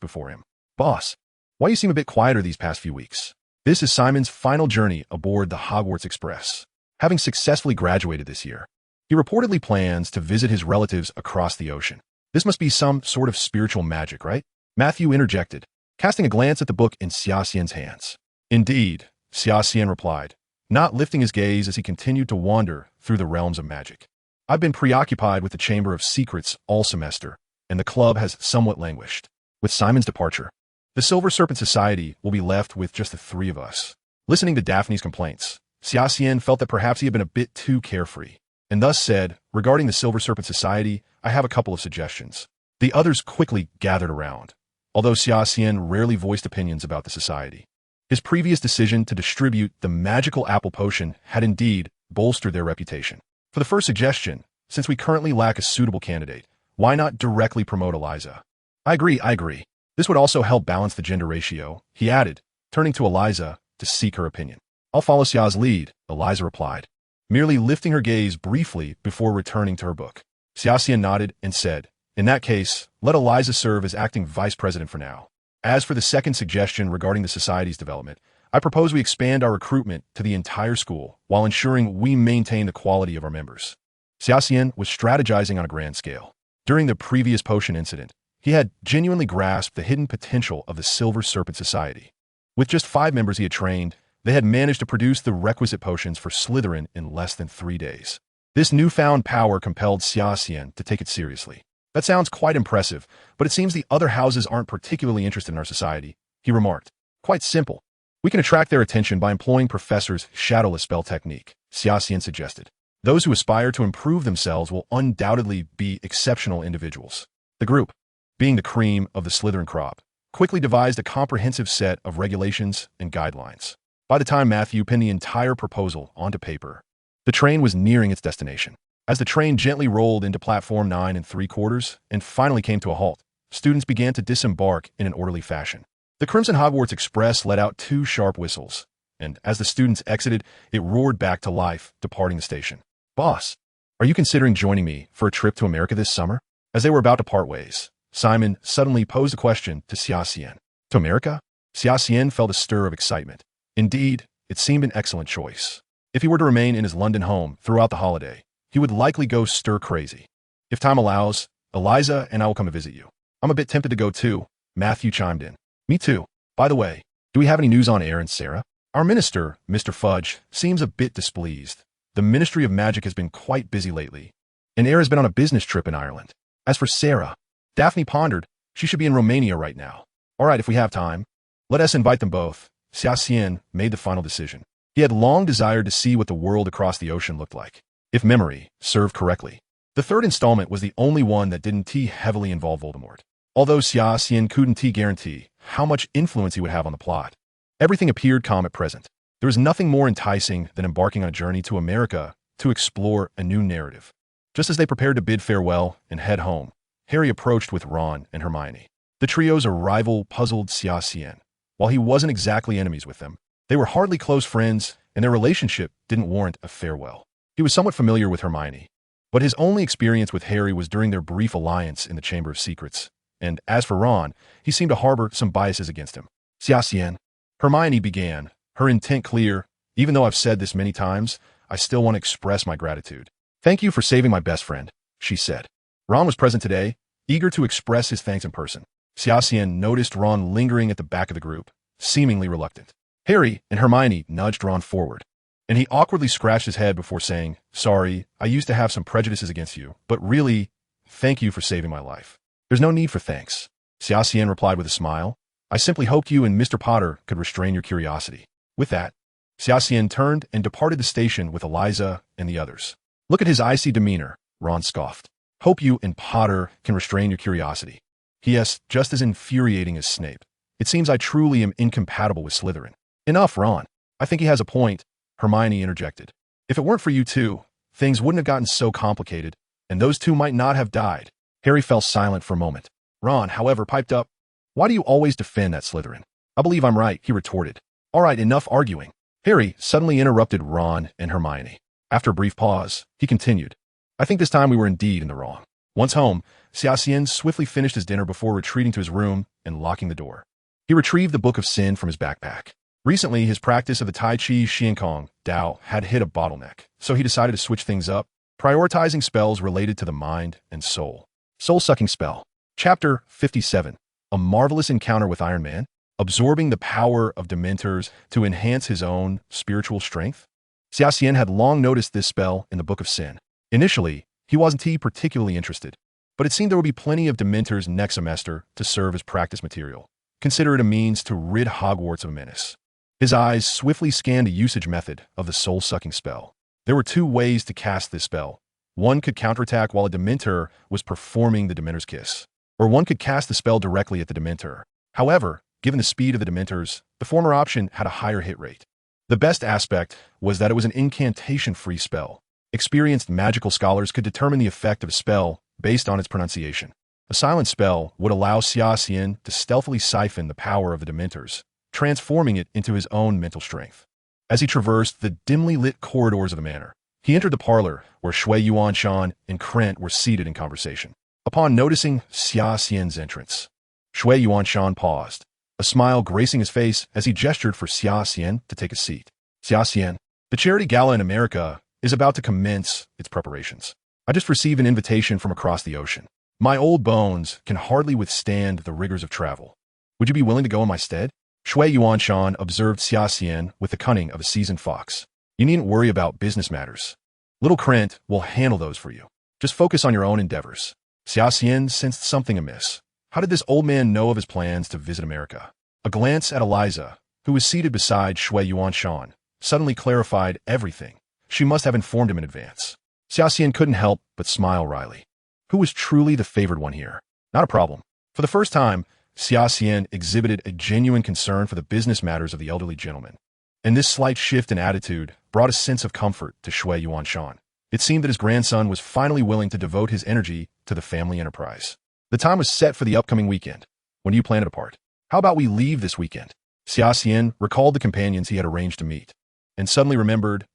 before him. "Boss, why you seem a bit quieter these past few weeks?" This is Simon's final journey aboard the Hogwarts Express. Having successfully graduated this year, he reportedly plans to visit his relatives across the ocean. This must be some sort of spiritual magic, right? Matthew interjected, casting a glance at the book in Xia Xian's hands. "Indeed," Xia Xian replied, not lifting his gaze as he continued to wander through the realms of magic. "I've been preoccupied with the Chamber of Secrets all semester, and the club has somewhat languished. With Simon's departure, the Silver Serpent Society will be left with just the three of us." Listening to Daphne's complaints, Xia Xian felt that perhaps he had been a bit too carefree, and thus said, "Regarding the Silver Serpent Society, I have a couple of suggestions." The others quickly gathered around, although Xia Xian rarely voiced opinions about the society. His previous decision to distribute the magical apple potion had indeed bolstered their reputation. For the first suggestion, since we currently lack a suitable candidate, why not directly promote Eliza? I agree. This would also help balance the gender ratio," he added, turning to Eliza to seek her opinion. "I'll follow Xia's lead," Eliza replied, merely lifting her gaze briefly before returning to her book. Xia Xian nodded and said, "In that case, let Eliza serve as acting vice president for now. As for the second suggestion regarding the society's development, I propose we expand our recruitment to the entire school while ensuring we maintain the quality of our members." Xia Xian was strategizing on a grand scale. During the previous potion incident, he had genuinely grasped the hidden potential of the Silver Serpent Society. With just 5 members he had trained, they had managed to produce the requisite potions for Slytherin in less than 3 days. This newfound power compelled Xia Xian to take it seriously. "That sounds quite impressive, but it seems the other houses aren't particularly interested in our society," he remarked. "Quite simple. We can attract their attention by employing Professor's shadowless spell technique," Xia Xian suggested. "Those who aspire to improve themselves will undoubtedly be exceptional individuals." The group, being the cream of the Slytherin crop, quickly devised a comprehensive set of regulations and guidelines. By the time Matthew penned the entire proposal onto paper, the train was nearing its destination. As the train gently rolled into platform 9 3/4 and finally came to a halt, students began to disembark in an orderly fashion. The Crimson Hogwarts Express let out 2 sharp whistles, and as the students exited, it roared back to life, departing the station. "Boss, are you considering joining me for a trip to America this summer?" As they were about to part ways, Simon suddenly posed a question to Xia Xian. "To America?" Xia Xian felt a stir of excitement. Indeed, it seemed an excellent choice. If he were to remain in his London home throughout the holiday, he would likely go stir-crazy. "If time allows, Eliza and I will come to visit you." "I'm a bit tempted to go too," Matthew chimed in. "Me too. By the way, do we have any news on Air and Sarah?" "Our minister, Mr. Fudge, seems a bit displeased. The Ministry of Magic has been quite busy lately, and Air has been on a business trip in Ireland. As for Sarah," Daphne pondered, "she should be in Romania right now." "All right, if we have time, let us invite them both." Xia Xian made the final decision. He had long desired to see what the world across the ocean looked like, if memory served correctly. The third installment was the only one that didn't heavily involve Voldemort. Although Xia Xian couldn't guarantee how much influence he would have on the plot, everything appeared calm at present. There was nothing more enticing than embarking on a journey to America to explore a new narrative. Just as they prepared to bid farewell and head home, Harry approached with Ron and Hermione. The trio's arrival puzzled Xia Xian. While he wasn't exactly enemies with them, they were hardly close friends, and their relationship didn't warrant a farewell. He was somewhat familiar with Hermione, but his only experience with Harry was during their brief alliance in the Chamber of Secrets, and as for Ron, he seemed to harbor some biases against him. "Xia Xian," Hermione began, her intent clear. "Even though I've said this many times, I still want to express my gratitude. Thank you for saving my best friend," she said. Ron was present today, eager to express his thanks in person. Xia Xian noticed Ron lingering at the back of the group, seemingly reluctant. Harry and Hermione nudged Ron forward, and he awkwardly scratched his head before saying, "Sorry, I used to have some prejudices against you, but really, thank you for saving my life." "There's no need for thanks," Xia Xian replied with a smile. "I simply hoped you and Mr. Potter could restrain your curiosity." With that, Xia Xian turned and departed the station with Eliza and the others. Look at his icy demeanor, Ron scoffed. Hope you and Potter can restrain your curiosity. P.S. Just as infuriating as Snape. It seems I truly am incompatible with Slytherin. Enough, Ron. I think he has a point, Hermione interjected. If it weren't for you two, things wouldn't have gotten so complicated, and those two might not have died. Harry fell silent for a moment. Ron, however, piped up. Why do you always defend that Slytherin? I believe I'm right, he retorted. All right, enough arguing. Harry suddenly interrupted Ron and Hermione. After a brief pause, he continued. I think this time we were indeed in the wrong. Once home, Xia Xian swiftly finished his dinner before retreating to his room and locking the door. He retrieved the Book of Sin from his backpack. Recently, his practice of the Tai Chi Xian Kong Dao had hit a bottleneck, so he decided to switch things up, prioritizing spells related to the mind and soul. Soul-sucking spell. Chapter 57. A marvelous encounter with Iron Man, absorbing the power of Dementors to enhance his own spiritual strength. Xia Xian had long noticed this spell in the Book of Sin. Initially, he wasn't particularly interested, but it seemed there would be plenty of Dementors next semester to serve as practice material. Consider it a means to rid Hogwarts of a menace. His eyes swiftly scanned the usage method of the soul-sucking spell. There were two ways to cast this spell. One could counterattack while a Dementor was performing the Dementor's kiss, or one could cast the spell directly at the Dementor. However, given the speed of the Dementors, the former option had a higher hit rate. The best aspect was that it was an incantation-free spell. Experienced magical scholars could determine the effect of a spell based on its pronunciation. A silent spell would allow Xia Xian to stealthily siphon the power of the Dementors, transforming it into his own mental strength. As he traversed the dimly lit corridors of the manor, he entered the parlor where Shui Yuanshan and Krent were seated in conversation. Upon noticing Xia Xian's entrance, Shui Yuanshan paused, a smile gracing his face as he gestured for Xia Xian to take a seat. Xia Xian, the charity gala in America is about to commence its preparations. I just received an invitation from across the ocean. My old bones can hardly withstand the rigors of travel. Would you be willing to go in my stead? Shui Yuanshan observed Xia Xian with the cunning of a seasoned fox. You needn't worry about business matters. Little Krent will handle those for you. Just focus on your own endeavors. Xia Xian sensed something amiss. How did this old man know of his plans to visit America? A glance at Eliza, who was seated beside Shui Yuanshan, suddenly clarified everything. She must have informed him in advance. Xia Xian couldn't help but smile wryly. Who was truly the favored one here? Not a problem. For the first time, Xia Xian exhibited a genuine concern for the business matters of the elderly gentleman. And this slight shift in attitude brought a sense of comfort to Shui Yuanshan. It seemed that his grandson was finally willing to devote his energy to the family enterprise. The time was set for the upcoming weekend. When do you plan to depart? How about we leave this weekend? Xia Xian recalled the companions he had arranged to meet, and suddenly remembered,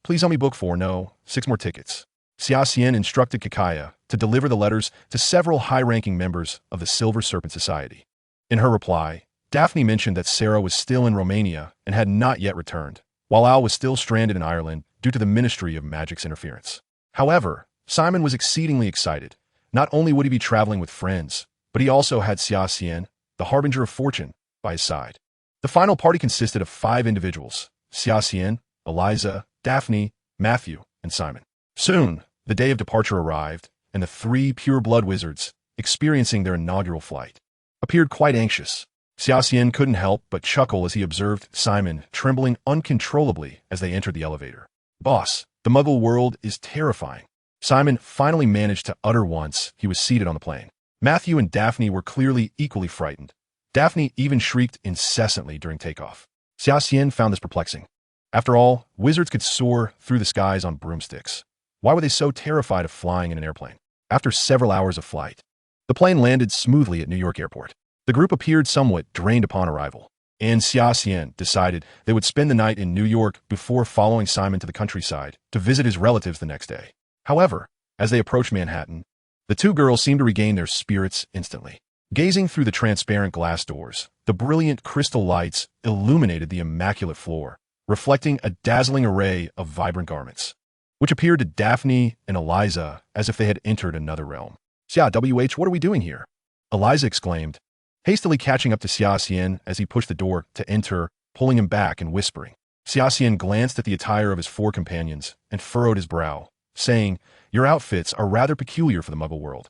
please only book 6 more tickets. Xia Xian instructed Kakaya to deliver the letters to several high-ranking members of the Silver Serpent Society. In her reply, Daphne mentioned that Sarah was still in Romania and had not yet returned, while Al was still stranded in Ireland due to the Ministry of Magic's interference. However, Simon was exceedingly excited. Not only would he be traveling with friends, but he also had Xia Xian, the harbinger of fortune, by his side. The final party consisted of 5 individuals: Xia Xian, Eliza, Daphne, Matthew, and Simon. Soon, the day of departure arrived, and the 3 pure-blood wizards, experiencing their inaugural flight, appeared quite anxious. Xia Xian couldn't help but chuckle as he observed Simon trembling uncontrollably as they entered the elevator. Boss, the Muggle world is terrifying. Simon finally managed to utter once he was seated on the plane. Matthew and Daphne were clearly equally frightened. Daphne even shrieked incessantly during takeoff. Xia Xian found this perplexing. After all, wizards could soar through the skies on broomsticks. Why were they so terrified of flying in an airplane? After several hours of flight, the plane landed smoothly at New York Airport. The group appeared somewhat drained upon arrival, and Xia Xian decided they would spend the night in New York before following Simon to the countryside to visit his relatives the next day. However, as they approached Manhattan, the 2 girls seemed to regain their spirits instantly. Gazing through the transparent glass doors, the brilliant crystal lights illuminated the immaculate floor, reflecting a dazzling array of vibrant garments, which appeared to Daphne and Eliza as if they had entered another realm. Xia WH, what are we doing here? Eliza exclaimed, hastily catching up to Xia Xian as he pushed the door to enter, pulling him back and whispering. Xia Xian glanced at the attire of his 4 companions and furrowed his brow, saying, your outfits are rather peculiar for the Muggle world.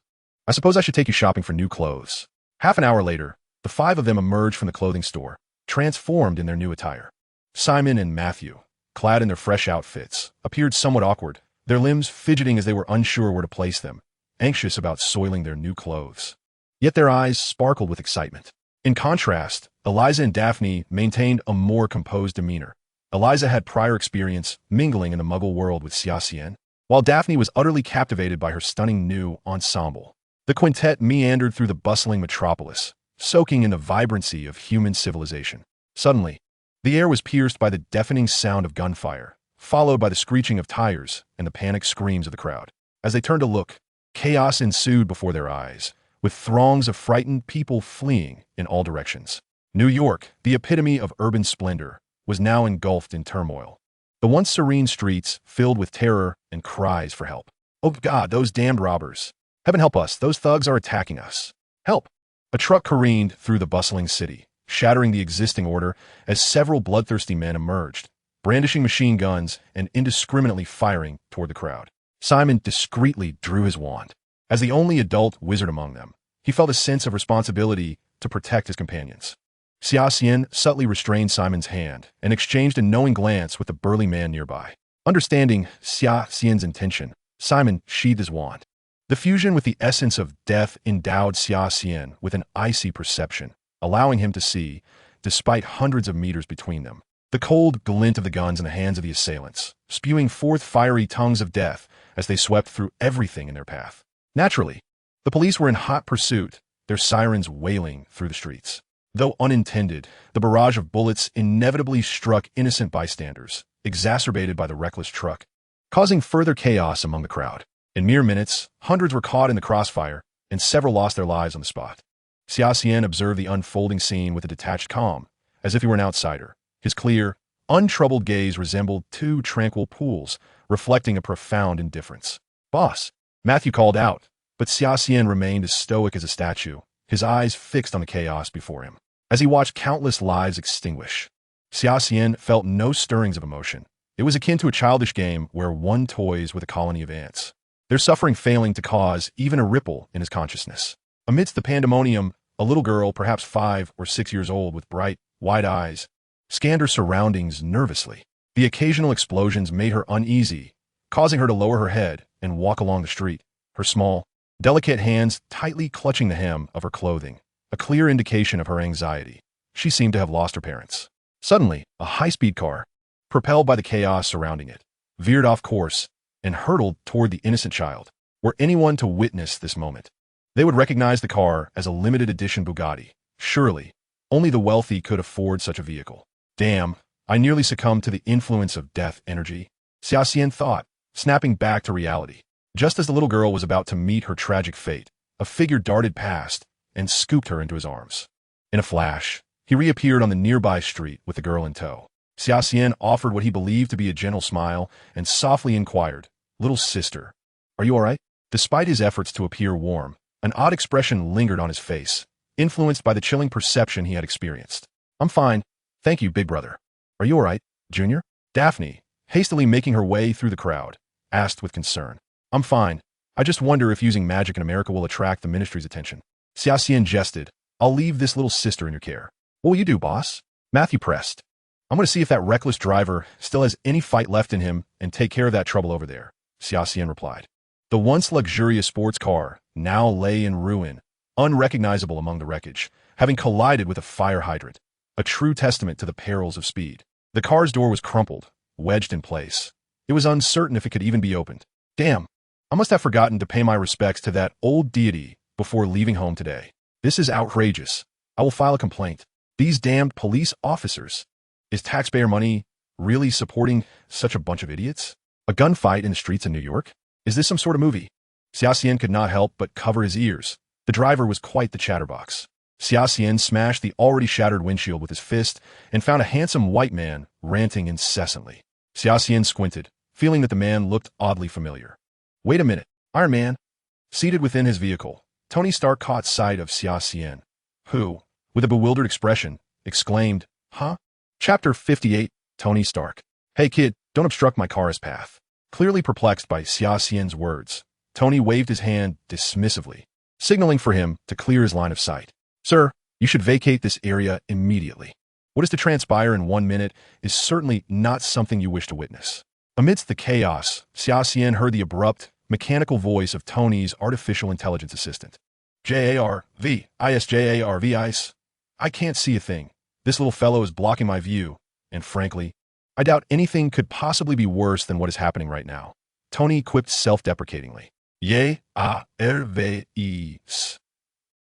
I suppose I should take you shopping for new clothes. Half an hour later, the 5 of them emerged from the clothing store, transformed in their new attire. Simon and Matthew, clad in their fresh outfits, appeared somewhat awkward. their limbs fidgeting as they were unsure where to place them, anxious about soiling their new clothes. Yet their eyes sparkled with excitement. In contrast, Eliza and Daphne maintained a more composed demeanor. Eliza had prior experience mingling in the Muggle world with Xia Xian, while Daphne was utterly captivated by her stunning new ensemble. The quintet meandered through the bustling metropolis, soaking in the vibrancy of human civilization. Suddenly, the air was pierced by the deafening sound of gunfire, followed by the screeching of tires and the panicked screams of the crowd. As they turned to look, chaos ensued before their eyes, with throngs of frightened people fleeing in all directions. New York, the epitome of urban splendor, was now engulfed in turmoil. The once serene streets filled with terror and cries for help. "Oh God, those damned robbers! Heaven help us, those thugs are attacking us! Help!" A truck careened through the bustling city, shattering the existing order as several bloodthirsty men emerged, brandishing machine guns and indiscriminately firing toward the crowd. Simon discreetly drew his wand. As the only adult wizard among them, he felt a sense of responsibility to protect his companions. Xia Xian subtly restrained Simon's hand and exchanged a knowing glance with the burly man nearby. Understanding Xia Xian's intention, Simon sheathed his wand. The fusion with the essence of death endowed Xia Xian with an icy perception, allowing him to see, despite hundreds of meters between them, the cold glint of the guns in the hands of the assailants, spewing forth fiery tongues of death as they swept through everything in their path. Naturally, the police were in hot pursuit, their sirens wailing through the streets. Though unintended, the barrage of bullets inevitably struck innocent bystanders, exacerbated by the reckless truck, causing further chaos among the crowd. In mere minutes, hundreds were caught in the crossfire, and several lost their lives on the spot. Xia Xian observed the unfolding scene with a detached calm, as if he were an outsider. His clear, untroubled gaze resembled two tranquil pools, reflecting a profound indifference. "Boss," Matthew called out, but Xia Xian remained as stoic as a statue, his eyes fixed on the chaos before him. As he watched countless lives extinguish, Xia Xian felt no stirrings of emotion. It was akin to a childish game where one toys with a colony of ants, their suffering failing to cause even a ripple in his consciousness. Amidst the pandemonium, a little girl, perhaps 5 or 6 years old with bright, wide eyes, scanned her surroundings nervously. The occasional explosions made her uneasy, causing her to lower her head and walk along the street, her small, delicate hands tightly clutching the hem of her clothing, a clear indication of her anxiety. She seemed to have lost her parents. Suddenly, a high-speed car, propelled by the chaos surrounding it, veered off course and hurtled toward the innocent child. Were anyone to witness this moment, they would recognize the car as a limited edition Bugatti. Surely, only the wealthy could afford such a vehicle. Damn, I nearly succumbed to the influence of death energy, Xia Xian thought, snapping back to reality. Just as the little girl was about to meet her tragic fate, a figure darted past and scooped her into his arms. In a flash, he reappeared on the nearby street with the girl in tow. Xia Xian offered what he believed to be a gentle smile and softly inquired, "Little sister, are you all right?" Despite his efforts to appear warm, an odd expression lingered on his face, influenced by the chilling perception he had experienced. "I'm fine. Thank you, big brother. Are you all right, Junior?" Daphne, hastily making her way through the crowd, asked with concern. "I'm fine. I just wonder if using magic in America will attract the ministry's attention." Xia Xian jested. "I'll leave this little sister in your care." "What will you do, boss?" Matthew pressed. "I'm going to see if that reckless driver still has any fight left in him and take care of that trouble over there," Xia Xian replied. The once luxurious sports car now lay in ruin, unrecognizable among the wreckage, having collided with a fire hydrant, a true testament to the perils of speed. The car's door was crumpled, wedged in place. It was uncertain if it could even be opened. "Damn, I must have forgotten to pay my respects to that old deity before leaving home today. This is outrageous. I will file a complaint. These damned police officers. Is taxpayer money really supporting such a bunch of idiots? A gunfight in the streets of New York? Is this some sort of movie?" Xia Xian could not help but cover his ears. The driver was quite the chatterbox. Xia Xian smashed the already shattered windshield with his fist and found a handsome white man ranting incessantly. Xia Xian squinted, feeling that the man looked oddly familiar. "Wait a minute, Iron Man." Seated within his vehicle, Tony Stark caught sight of Xia Xian, who, with a bewildered expression, exclaimed, "Huh?" Chapter 58, Tony Stark. "Hey kid, don't obstruct my car's path." Clearly perplexed by Xia Xian's words, Tony waved his hand dismissively, signaling for him to clear his line of sight. "Sir, you should vacate this area immediately. What is to transpire in 1 minute is certainly not something you wish to witness." Amidst the chaos, Xia Xian heard the abrupt, mechanical voice of Tony's artificial intelligence assistant. Jarvis. I can't see a thing. This little fellow is blocking my view, and frankly, I doubt anything could possibly be worse than what is happening right now. Tony quipped self-deprecatingly. Jarvis.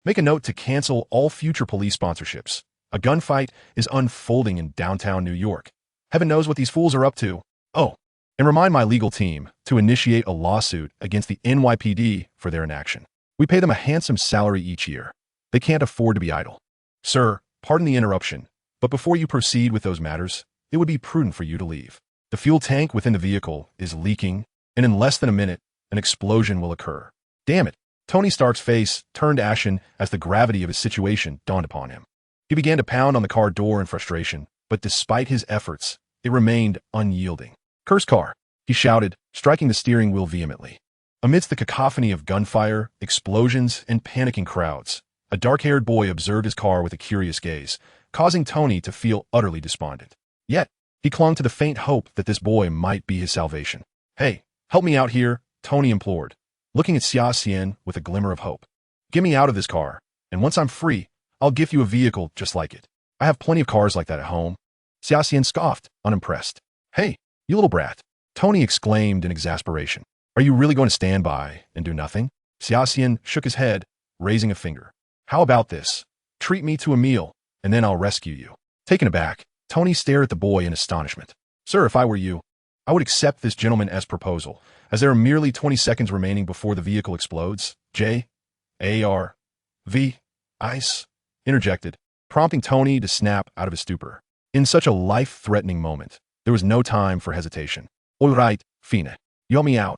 Make a note to cancel all future police sponsorships. A gunfight is unfolding in downtown New York. Heaven knows what these fools are up to. Oh, and remind my legal team to initiate a lawsuit against the NYPD for their inaction. We pay them a handsome salary each year. They can't afford to be idle. Sir, pardon the interruption, but before you proceed with those matters, it would be prudent for you to leave. The fuel tank within the vehicle is leaking, and in less than a minute, an explosion will occur. Damn it. Tony Stark's face turned ashen as the gravity of his situation dawned upon him. He began to pound on the car door in frustration, but despite his efforts, it remained unyielding. Curse car, he shouted, striking the steering wheel vehemently. Amidst the cacophony of gunfire, explosions, and panicking crowds, a dark-haired boy observed his car with a curious gaze, causing Tony to feel utterly despondent. Yet, he clung to the faint hope that this boy might be his salvation. Hey, help me out here, Tony implored, looking at Xia Xian with a glimmer of hope. Get me out of this car, and once I'm free, I'll give you a vehicle just like it. I have plenty of cars like that at home. Xia Xian scoffed, unimpressed. Hey, you little brat, Tony exclaimed in exasperation. Are you really going to stand by and do nothing? Xia Xian shook his head, raising a finger. How about this? Treat me to a meal, and then I'll rescue you. Taken aback, Tony stared at the boy in astonishment. Sir, if I were you, I would accept this gentleman's proposal, as there are merely 20 seconds remaining before the vehicle explodes. Ice interjected, prompting Tony to snap out of his stupor. In such a life-threatening moment, there was no time for hesitation. All right, Fina, you help me out,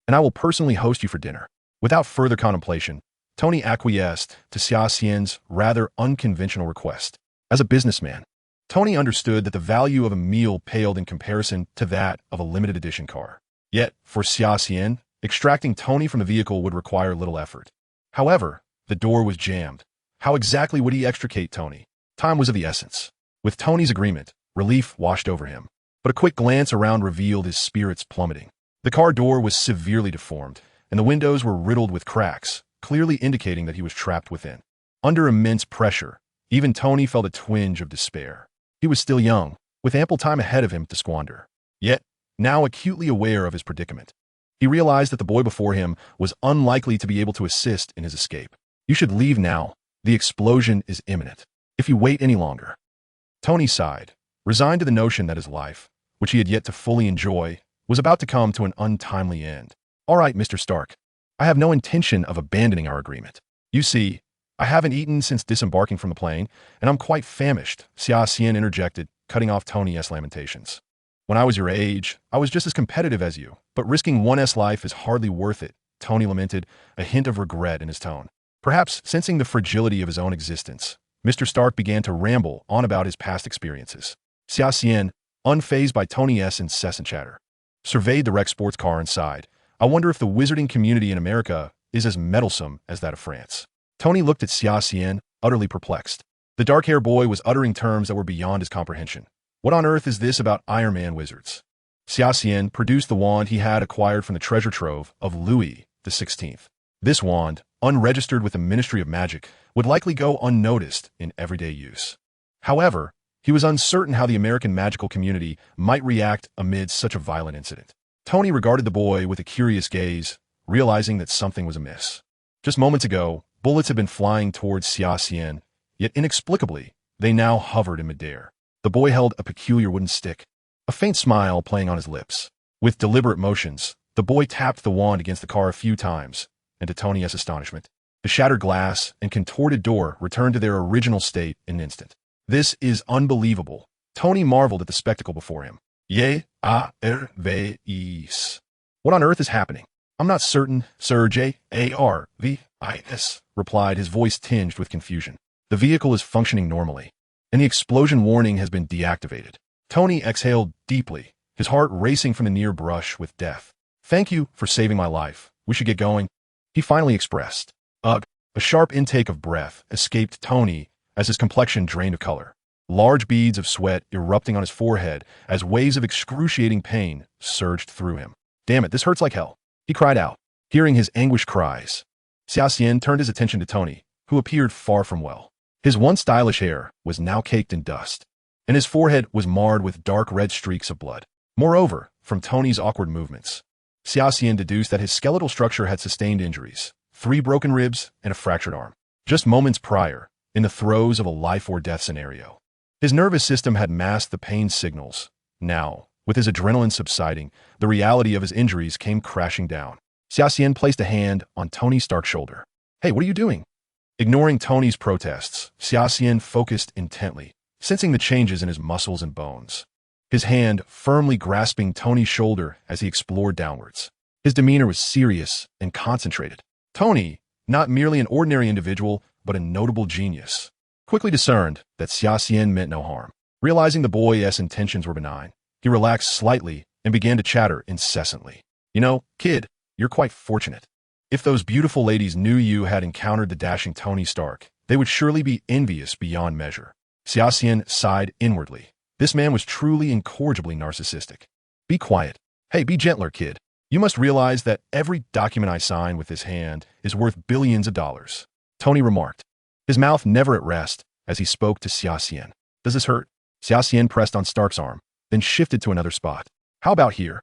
and I will personally host you for dinner. Without further contemplation, Tony acquiesced to Xia Xian's rather unconventional request. As a businessman, Tony understood that the value of a meal paled in comparison to that of a limited edition car. Yet, for Xia Xian, extracting Tony from the vehicle would require little effort. However, the door was jammed. How exactly would he extricate Tony? Time was of the essence. With Tony's agreement, relief washed over him. But a quick glance around revealed his spirits plummeting. The car door was severely deformed, and the windows were riddled with cracks, clearly indicating that he was trapped within. Under immense pressure, even Tony felt a twinge of despair. He was still young, with ample time ahead of him to squander. Yet, now acutely aware of his predicament, he realized that the boy before him was unlikely to be able to assist in his escape. You should leave now. The explosion is imminent. If you wait any longer. Tony sighed, resigned to the notion that his life, which he had yet to fully enjoy, was about to come to an untimely end. All right, Mr. Stark. I have no intention of abandoning our agreement. You see, I haven't eaten since disembarking from the plane, and I'm quite famished, Xia Xian interjected, cutting off Tony's lamentations. When I was your age, I was just as competitive as you, but risking one's life is hardly worth it, Tony lamented, a hint of regret in his tone. Perhaps sensing the fragility of his own existence, Mr. Stark began to ramble on about his past experiences. Xia Xian, unfazed by Tony's incessant chatter, surveyed the wrecked sports car and sighed. I wonder if the wizarding community in America is as meddlesome as that of France. Tony looked at Xia Xian, utterly perplexed. The dark-haired boy was uttering terms that were beyond his comprehension. What on earth is this about Iron Man wizards? Xia Xian produced the wand he had acquired from the treasure trove of Louis XVI. This wand, unregistered with the Ministry of Magic, would likely go unnoticed in everyday use. However, he was uncertain how the American magical community might react amid such a violent incident. Tony regarded the boy with a curious gaze, realizing that something was amiss. Just moments ago, bullets had been flying towards Xia Xian, yet inexplicably, they now hovered in midair. The boy held a peculiar wooden stick, a faint smile playing on his lips. With deliberate motions, the boy tapped the wand against the car a few times, and to Tony's astonishment, the shattered glass and contorted door returned to their original state in an instant. This is unbelievable. Tony marveled at the spectacle before him. Jarvis. What on earth is happening? I'm not certain, Sir Jarvis, replied, his voice tinged with confusion. The vehicle is functioning normally, and the explosion warning has been deactivated. Tony exhaled deeply, his heart racing from the near brush with death. Thank you for saving my life. We should get going, he finally expressed. Ugh. A sharp intake of breath escaped Tony as his complexion drained of color. large beads of sweat erupting on his forehead as waves of excruciating pain surged through him. "Damn it, this hurts like hell," he cried out, hearing his anguished cries. Xia Xian turned his attention to Tony, who appeared far from well. His once stylish hair was now caked in dust, and his forehead was marred with dark red streaks of blood. Moreover, from Tony's awkward movements, Xia Xian deduced that his skeletal structure had sustained injuries, 3 broken ribs and a fractured arm, just moments prior, in the throes of a life-or-death scenario. His nervous system had masked the pain signals. Now, with his adrenaline subsiding, the reality of his injuries came crashing down. Xia Xian placed a hand on Tony Stark's shoulder. "Hey, what are you doing?" Ignoring Tony's protests, Xia Xian focused intently, sensing the changes in his muscles and bones. His hand firmly grasping Tony's shoulder as he explored downwards. His demeanor was serious and concentrated. Tony, not merely an ordinary individual, but a notable genius, quickly discerned that Xia Xian meant no harm. Realizing the boy's intentions were benign, he relaxed slightly and began to chatter incessantly. "You know, kid, you're quite fortunate. If those beautiful ladies knew you had encountered the dashing Tony Stark, they would surely be envious beyond measure." Xia Xian sighed inwardly. This man was truly incorrigibly narcissistic. "Be quiet. Hey, be gentler, kid. You must realize that every document I sign with this hand is worth billions of dollars," Tony remarked, his mouth never at rest as he spoke to Xia Xian. "Does this hurt?" Xia Xian pressed on Stark's arm, then shifted to another spot. "How about here?"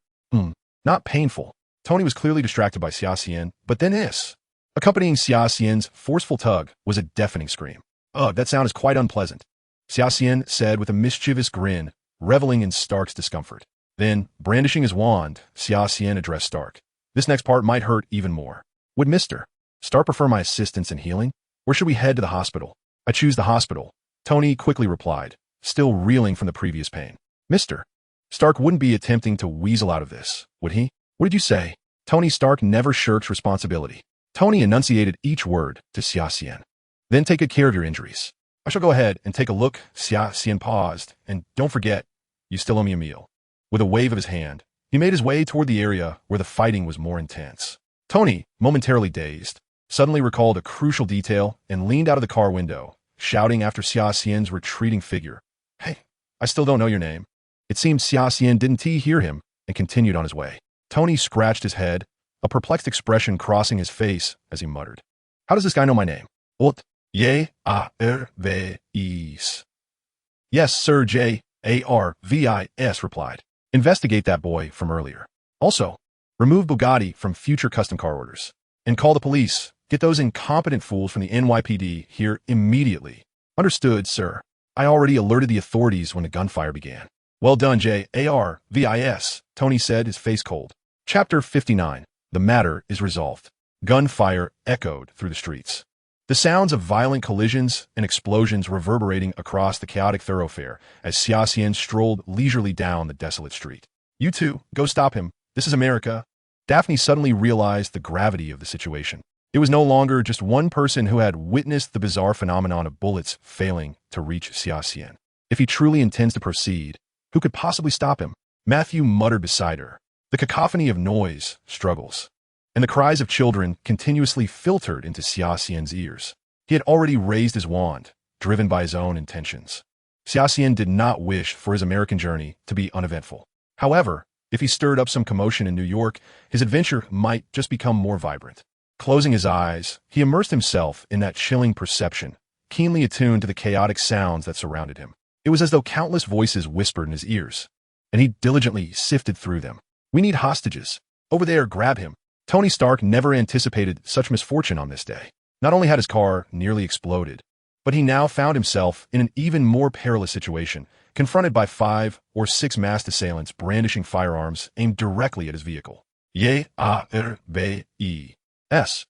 Not painful." Tony was clearly distracted by Xia Xian, but then this. Accompanying Xia Xian's forceful tug was a deafening scream. "Ugh, that sound is quite unpleasant," Xia Xian said with a mischievous grin, reveling in Stark's discomfort. Then, brandishing his wand, Xia Xian addressed Stark. "This next part might hurt even more. Would Mr. Stark prefer my assistance in healing? Or should we head to the hospital?" "I choose the hospital," Tony quickly replied, still reeling from the previous pain. "Mr. Stark wouldn't be attempting to weasel out of this, would he?" "What did you say?" Tony Stark never shirks responsibility. Tony enunciated each word to Xia Xian. "Then take good care of your injuries. I shall go ahead and take a look." Xia Xian paused, "And don't forget, you still owe me a meal." With a wave of his hand, he made his way toward the area where the fighting was more intense. Tony, momentarily dazed, suddenly recalled a crucial detail and leaned out of the car window, shouting after Xia Xian's retreating figure. "Hey, I still don't know your name." It seemed Xia Xian didn't hear him and continued on his way. Tony scratched his head, a perplexed expression crossing his face as he muttered. "How does this guy know my name?" "Ot, ye, a, vis. "Yes, Sir Jarvis replied. "Investigate that boy from earlier. Also, remove Bugatti from future custom car orders. And call the police. Get those incompetent fools from the NYPD here immediately." "Understood, sir. I already alerted the authorities when the gunfire began." "Well done, Jarvis, Tony said, his face cold. Chapter 59. The matter is resolved. Gunfire echoed through the streets. The sounds of violent collisions and explosions reverberating across the chaotic thoroughfare as Xia Xian strolled leisurely down the desolate street. "You two, go stop him. This is America." Daphne suddenly realized the gravity of the situation. It was no longer just one person who had witnessed the bizarre phenomenon of bullets failing to reach Xia Xian. If he truly intends to proceed, who could possibly stop him? Matthew muttered beside her. The cacophony of noise, struggles, and the cries of children continuously filtered into Xia Xian's ears. He had already raised his wand, driven by his own intentions. Xia Xian did not wish for his American journey to be uneventful. However, if he stirred up some commotion in New York, his adventure might just become more vibrant. Closing his eyes, he immersed himself in that chilling perception, keenly attuned to the chaotic sounds that surrounded him. It was as though countless voices whispered in his ears, and he diligently sifted through them. "We need hostages. Over there, grab him." Tony Stark never anticipated such misfortune on this day. Not only had his car nearly exploded, but he now found himself in an even more perilous situation, confronted by 5 or 6 masked assailants brandishing firearms aimed directly at his vehicle. "Jarvis,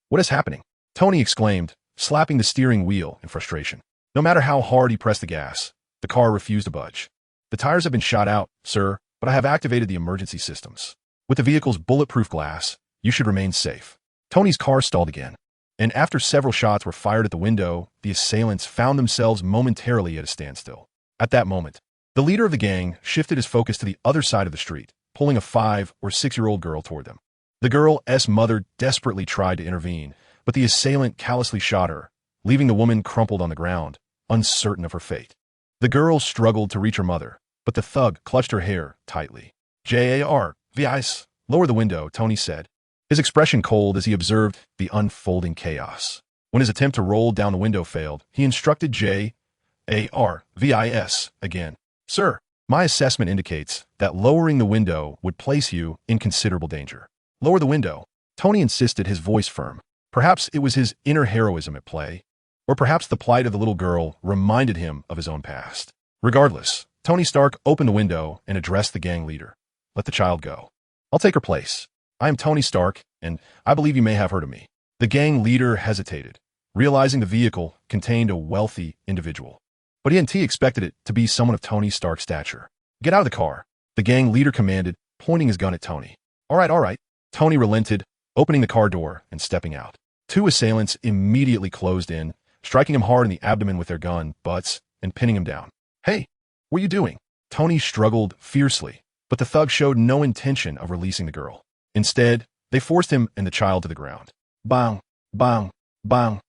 what is happening?" Tony exclaimed, slapping the steering wheel in frustration. No matter how hard he pressed the gas, the car refused to budge. "The tires have been shot out, sir, but I have activated the emergency systems. With the vehicle's bulletproof glass, you should remain safe." Tony's car stalled again, and after several shots were fired at the window, the assailants found themselves momentarily at a standstill. At that moment, the leader of the gang shifted his focus to the other side of the street, pulling a 5 or 6-year-old girl toward them. The girl's mother desperately tried to intervene, but the assailant callously shot her, leaving the woman crumpled on the ground, uncertain of her fate. The girl struggled to reach her mother, but the thug clutched her hair tightly. "Jar, lower the window," Tony said, his expression cold as he observed the unfolding chaos. When his attempt to roll down the window failed, he instructed Jarvis again. "Sir, my assessment indicates that lowering the window would place you in considerable danger." "Lower the window," Tony insisted, his voice firm. Perhaps it was his inner heroism at play, or perhaps the plight of the little girl reminded him of his own past. Regardless, Tony Stark opened the window and addressed the gang leader. "Let the child go. I'll take her place. I am Tony Stark, and I believe you may have heard of me." The gang leader hesitated, realizing the vehicle contained a wealthy individual. But he hadn't expected it to be someone of Tony Stark's stature. "Get out of the car," the gang leader commanded, pointing his gun at Tony. All right. Tony relented, opening the car door and stepping out. Two assailants immediately closed in, striking him hard in the abdomen with their gun butts and pinning him down. "Hey, what are you doing?" Tony struggled fiercely, but the thug showed no intention of releasing the girl. Instead, they forced him and the child to the ground. Bang, bang, bang.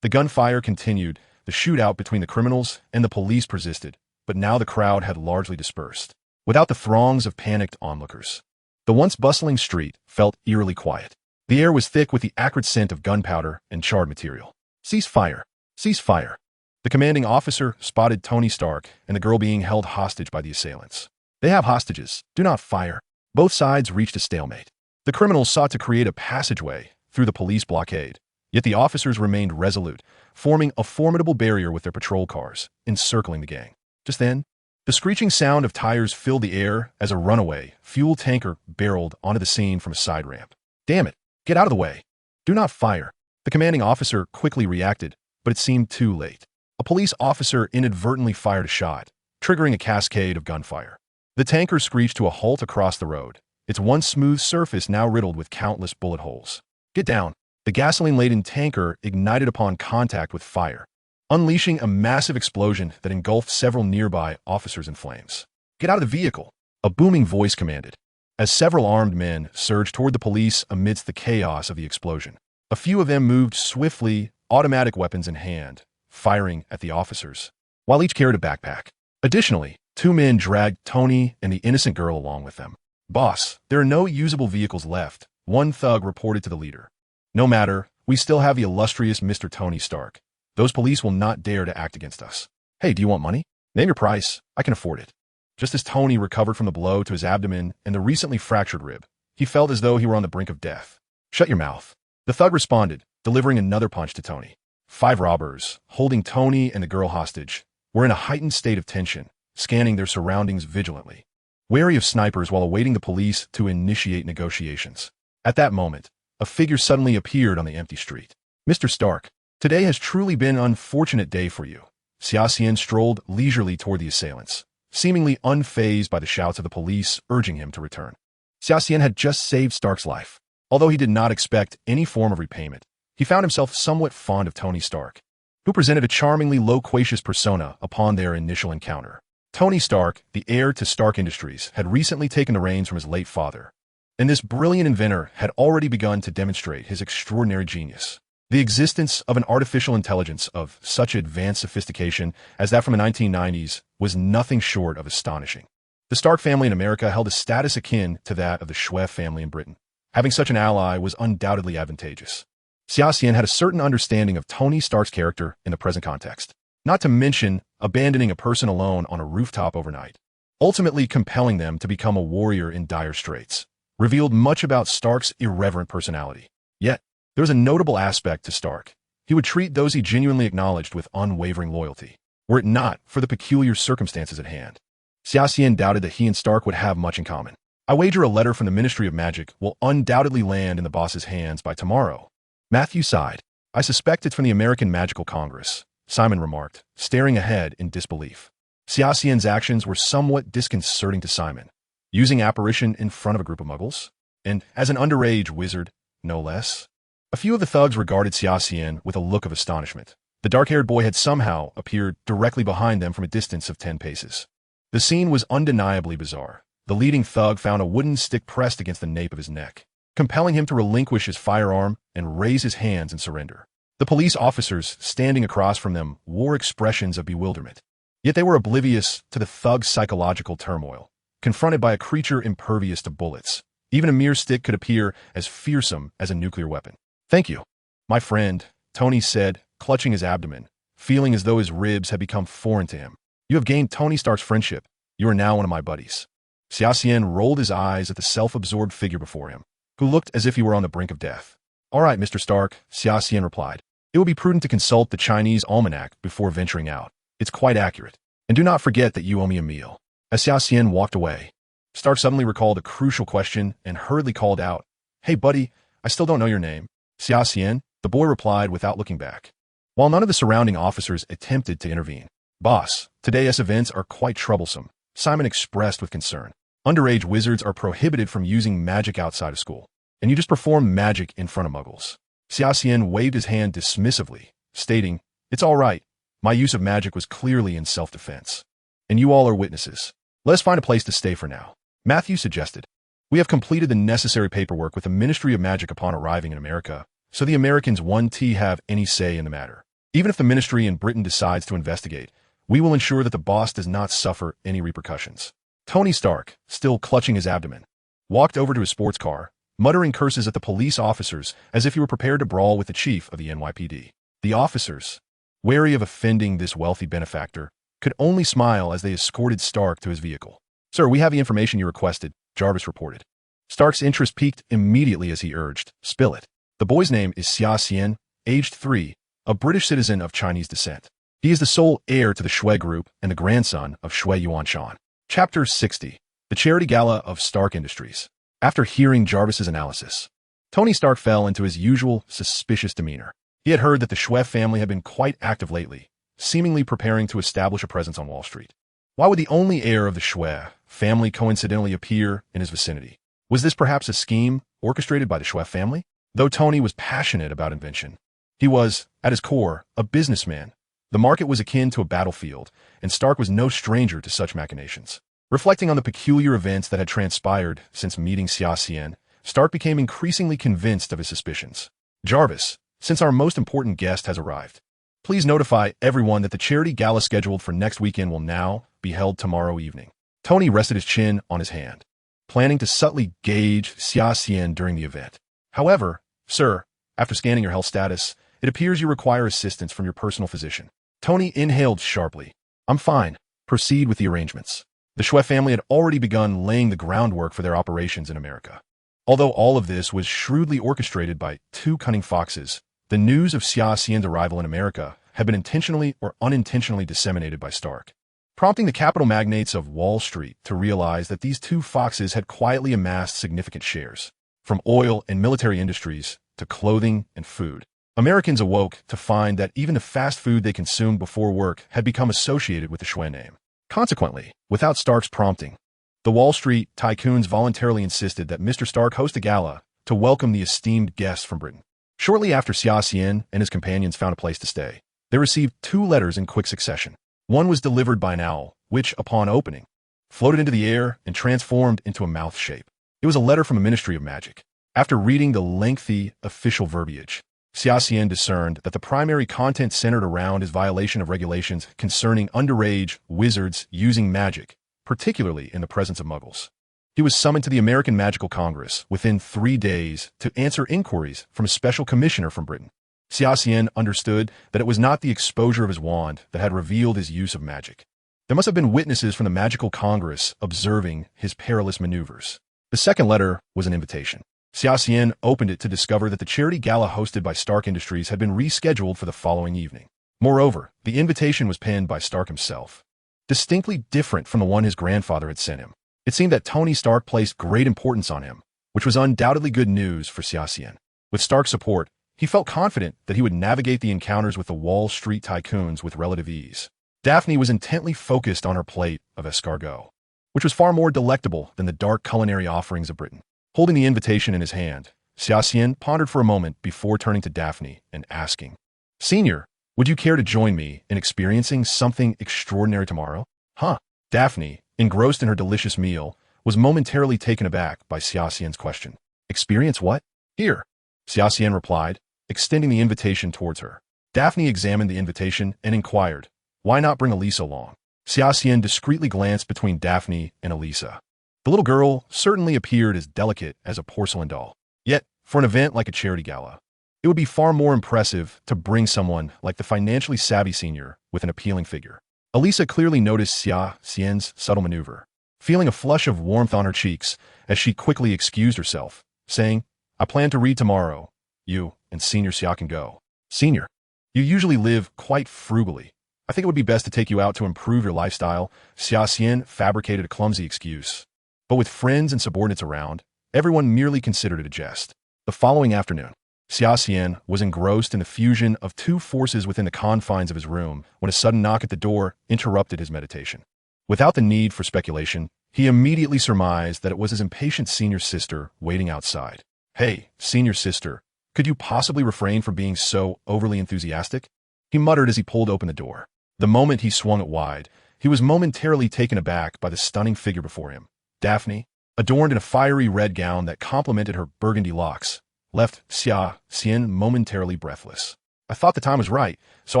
The gunfire continued. The shootout between the criminals and the police persisted, but now the crowd had largely dispersed. Without the throngs of panicked onlookers, the once bustling street felt eerily quiet. The air was thick with the acrid scent of gunpowder and charred material. "Cease fire! Cease fire!" The commanding officer spotted Tony Stark and the girl being held hostage by the assailants. "They have hostages. Do not fire." Both sides reached a stalemate. The criminals sought to create a passageway through the police blockade, yet the officers remained resolute, forming a formidable barrier with their patrol cars, encircling the gang. Just then, the screeching sound of tires filled the air as a runaway fuel tanker barreled onto the scene from a side ramp. "Damn it! Get out of the way! Do not fire!" The commanding officer quickly reacted, but it seemed too late. A police officer inadvertently fired a shot, triggering a cascade of gunfire. The tanker screeched to a halt across the road, its once smooth surface now riddled with countless bullet holes. "Get down!" The gasoline-laden tanker ignited upon contact with fire, unleashing a massive explosion that engulfed several nearby officers in flames. "Get out of the vehicle!" a booming voice commanded, as several armed men surged toward the police amidst the chaos of the explosion. A few of them moved swiftly, automatic weapons in hand, firing at the officers, while each carried a backpack. Additionally, two men dragged Tony and the innocent girl along with them. "Boss, there are no usable vehicles left," one thug reported to the leader. "No matter, we still have the illustrious Mr. Tony Stark. Those police will not dare to act against us." "Hey, do you want money? Name your price. I can afford it." Just as Tony recovered from the blow to his abdomen and the recently fractured rib, he felt as though he were on the brink of death. "Shut your mouth." The thug responded, delivering another punch to Tony. 5 robbers, holding Tony and the girl hostage, were in a heightened state of tension, scanning their surroundings vigilantly, wary of snipers while awaiting the police to initiate negotiations. At that moment, a figure suddenly appeared on the empty street. "Mr. Stark, today has truly been an unfortunate day for you." Xia Xian strolled leisurely toward the assailants, seemingly unfazed by the shouts of the police urging him to return. Xia Xian had just saved Stark's life. Although he did not expect any form of repayment, he found himself somewhat fond of Tony Stark, who presented a charmingly loquacious persona upon their initial encounter. Tony Stark, the heir to Stark Industries, had recently taken the reins from his late father, and this brilliant inventor had already begun to demonstrate his extraordinary genius. The existence of an artificial intelligence of such advanced sophistication as that from the 1990s was nothing short of astonishing. The Stark family in America held a status akin to that of the Schwef family in Britain. Having such an ally was undoubtedly advantageous. Xia Xian had a certain understanding of Tony Stark's character in the present context, not to mention abandoning a person alone on a rooftop overnight, ultimately compelling them to become a warrior in dire straits, revealed much about Stark's irreverent personality. Yet, there was a notable aspect to Stark. He would treat those he genuinely acknowledged with unwavering loyalty, were it not for the peculiar circumstances at hand. Xia Xian doubted that he and Stark would have much in common. "I wager a letter from the Ministry of Magic will undoubtedly land in the boss's hands by tomorrow." Matthew sighed. "I suspect it's from the American Magical Congress," Simon remarked, staring ahead in disbelief. Xia Xian's actions were somewhat disconcerting to Simon. Using apparition in front of a group of muggles? And as an underage wizard, no less? A few of the thugs regarded Xia Xian with a look of astonishment. The dark-haired boy had somehow appeared directly behind them from a distance of 10 paces. The scene was undeniably bizarre. The leading thug found a wooden stick pressed against the nape of his neck, compelling him to relinquish his firearm and raise his hands in surrender. The police officers standing across from them wore expressions of bewilderment. Yet they were oblivious to the thug's psychological turmoil. Confronted by a creature impervious to bullets, even a mere stick could appear as fearsome as a nuclear weapon. "Thank you, my friend," Tony said, clutching his abdomen, feeling as though his ribs had become foreign to him. "You have gained Tony Stark's friendship. You are now one of my buddies." Xia Xian rolled his eyes at the self-absorbed figure before him, who looked as if he were on the brink of death. "All right, Mr. Stark," Xia Xian replied. "It would be prudent to consult the Chinese almanac before venturing out. It's quite accurate. And do not forget that you owe me a meal." As Xia Xian walked away, Stark suddenly recalled a crucial question and hurriedly called out, "Hey, buddy, I still don't know your name." "Xia Xian," the boy replied without looking back. While none of the surrounding officers attempted to intervene. "Boss, today's events are quite troublesome," Simon expressed with concern. "Underage wizards are prohibited from using magic outside of school, and you just perform magic in front of muggles." Xia Xian waved his hand dismissively, stating, "It's all right. My use of magic was clearly in self-defense. And you all are witnesses. Let us find a place to stay for now," Matthew suggested. "We have completed the necessary paperwork with the Ministry of Magic upon arriving in America, so the Americans won't have any say in the matter. Even if the ministry in Britain decides to investigate, we will ensure that the boss does not suffer any repercussions." Tony Stark, still clutching his abdomen, walked over to his sports car, muttering curses at the police officers as if he were prepared to brawl with the chief of the NYPD. The officers, wary of offending this wealthy benefactor, could only smile as they escorted Stark to his vehicle. "Sir, we have the information you requested," Jarvis reported. Stark's interest peaked immediately as he urged, "Spill it." The boy's name is Xia Xian, aged 3, a British citizen of Chinese descent. He is the sole heir to the Shui group and the grandson of Shui Yuanshan. Chapter 60. The Charity Gala of Stark Industries. After hearing Jarvis's analysis, Tony Stark fell into his usual suspicious demeanor. He had heard that the Shui family had been quite active lately, seemingly preparing to establish a presence on Wall Street. Why would the only heir of the Shui family coincidentally appear in his vicinity? Was this perhaps a scheme orchestrated by the Shui family? Though Tony was passionate about invention, he was, at his core, a businessman. The market was akin to a battlefield, and Stark was no stranger to such machinations. Reflecting on the peculiar events that had transpired since meeting Xia Xian, Stark became increasingly convinced of his suspicions. "Jarvis, since our most important guest has arrived, please notify everyone that the charity gala scheduled for next weekend will now be held tomorrow evening." Tony rested his chin on his hand, planning to subtly gauge Xia Xian during the event. "However, sir, after scanning your health status, it appears you require assistance from your personal physician." Tony inhaled sharply. "I'm fine. Proceed with the arrangements." The Shui family had already begun laying the groundwork for their operations in America. Although all of this was shrewdly orchestrated by two cunning foxes, the news of Xia Xian's arrival in America had been intentionally or unintentionally disseminated by Stark, prompting the capital magnates of Wall Street to realize that these two foxes had quietly amassed significant shares, from oil and military industries to clothing and food. Americans awoke to find that even the fast food they consumed before work had become associated with the Shui name. Consequently, without Stark's prompting, the Wall Street tycoons voluntarily insisted that Mr. Stark host a gala to welcome the esteemed guests from Britain. Shortly after Xia Xian and his companions found a place to stay, they received 2 letters in quick succession. One was delivered by an owl, which, upon opening, floated into the air and transformed into a mouth shape. It was a letter from the Ministry of Magic. After reading the lengthy official verbiage, Xia Xian discerned that the primary content centered around his violation of regulations concerning underage wizards using magic, particularly in the presence of muggles. He was summoned to the American Magical Congress within 3 days to answer inquiries from a special commissioner from Britain. Xia Xian understood that it was not the exposure of his wand that had revealed his use of magic. There must have been witnesses from the Magical Congress observing his perilous maneuvers. The second letter was an invitation. Xia Xian opened it to discover that the charity gala hosted by Stark Industries had been rescheduled for the following evening. Moreover, the invitation was penned by Stark himself, distinctly different from the one his grandfather had sent him. It seemed that Tony Stark placed great importance on him, which was undoubtedly good news for Xia Xian. With Stark's support, he felt confident that he would navigate the encounters with the Wall Street tycoons with relative ease. Daphne was intently focused on her plate of escargot, which was far more delectable than the dark culinary offerings of Britain. Holding the invitation in his hand, Xia Xian pondered for a moment before turning to Daphne and asking, "Senior, would you care to join me in experiencing something extraordinary tomorrow?" "Huh?" Daphne, engrossed in her delicious meal, was momentarily taken aback by Xia Xian's question. "Experience what?" "Here," Xia Xian replied, extending the invitation towards her. Daphne examined the invitation and inquired, "Why not bring Elise along?" Xia Xian discreetly glanced between Daphne and Elisa. The little girl certainly appeared as delicate as a porcelain doll. Yet, for an event like a charity gala, it would be far more impressive to bring someone like the financially savvy senior with an appealing figure. Elisa clearly noticed Xia Xian's subtle maneuver, feeling a flush of warmth on her cheeks as she quickly excused herself, saying, "I plan to read tomorrow. You and Senior Xia can go." "Senior, you usually live quite frugally. I think it would be best to take you out to improve your lifestyle." Xia Xian fabricated a clumsy excuse. But with friends and subordinates around, everyone merely considered it a jest. The following afternoon, Xia Xian was engrossed in the fusion of two forces within the confines of his room when a sudden knock at the door interrupted his meditation. Without the need for speculation, he immediately surmised that it was his impatient senior sister waiting outside. "Hey, senior sister, could you possibly refrain from being so overly enthusiastic?" he muttered as he pulled open the door. The moment he swung it wide, he was momentarily taken aback by the stunning figure before him. Daphne, adorned in a fiery red gown that complemented her burgundy locks, left Xia Xian momentarily breathless. "I thought the time was right, so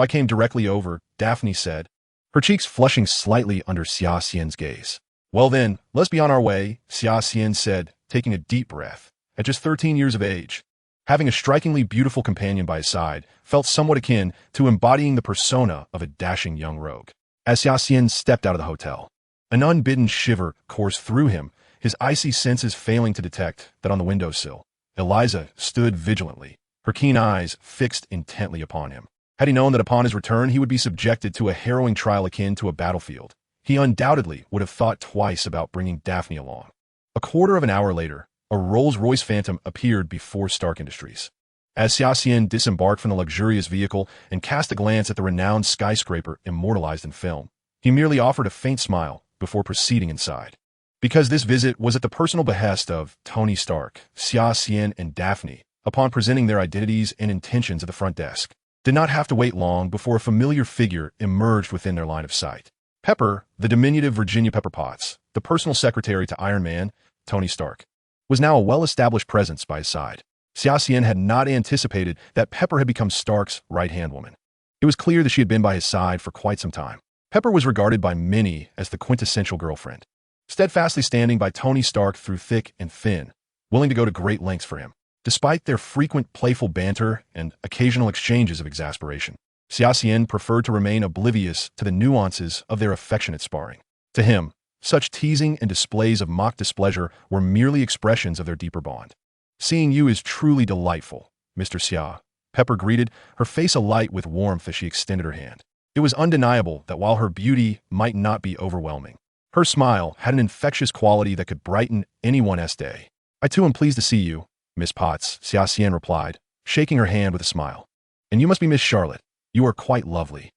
I came directly over," Daphne said, her cheeks flushing slightly under Xia Xian's gaze. "Well then, let's be on our way," Xia Xian said, taking a deep breath. At just 13 years of age, having a strikingly beautiful companion by his side felt somewhat akin to embodying the persona of a dashing young rogue. As Xia Xian stepped out of the hotel, an unbidden shiver coursed through him, his icy senses failing to detect that on the windowsill, Eliza stood vigilantly, her keen eyes fixed intently upon him. Had he known that upon his return he would be subjected to a harrowing trial akin to a battlefield, he undoubtedly would have thought twice about bringing Daphne along. A quarter of an hour later, a Rolls-Royce Phantom appeared before Stark Industries. As Xia Xian disembarked from the luxurious vehicle and cast a glance at the renowned skyscraper immortalized in film, he merely offered a faint smile before proceeding inside. Because this visit was at the personal behest of Tony Stark, Xia Xian and Daphne, upon presenting their identities and intentions at the front desk, did not have to wait long before a familiar figure emerged within their line of sight. Pepper, the diminutive Virginia Pepper Potts, the personal secretary to Iron Man, Tony Stark, was now a well-established presence by his side. Xia Xian had not anticipated that Pepper had become Stark's right-hand woman. It was clear that she had been by his side for quite some time. Pepper was regarded by many as the quintessential girlfriend, steadfastly standing by Tony Stark through thick and thin, willing to go to great lengths for him. Despite their frequent playful banter and occasional exchanges of exasperation, Xia Xian preferred to remain oblivious to the nuances of their affectionate sparring. To him, such teasing and displays of mock displeasure were merely expressions of their deeper bond. "Seeing you is truly delightful, Mr. Xia," Pepper greeted, her face alight with warmth as she extended her hand. It was undeniable that while her beauty might not be overwhelming, her smile had an infectious quality that could brighten anyone's day. "I too am pleased to see you, Miss Potts," Xia Xian replied, shaking her hand with a smile. "And you must be Miss Charlotte. You are quite lovely."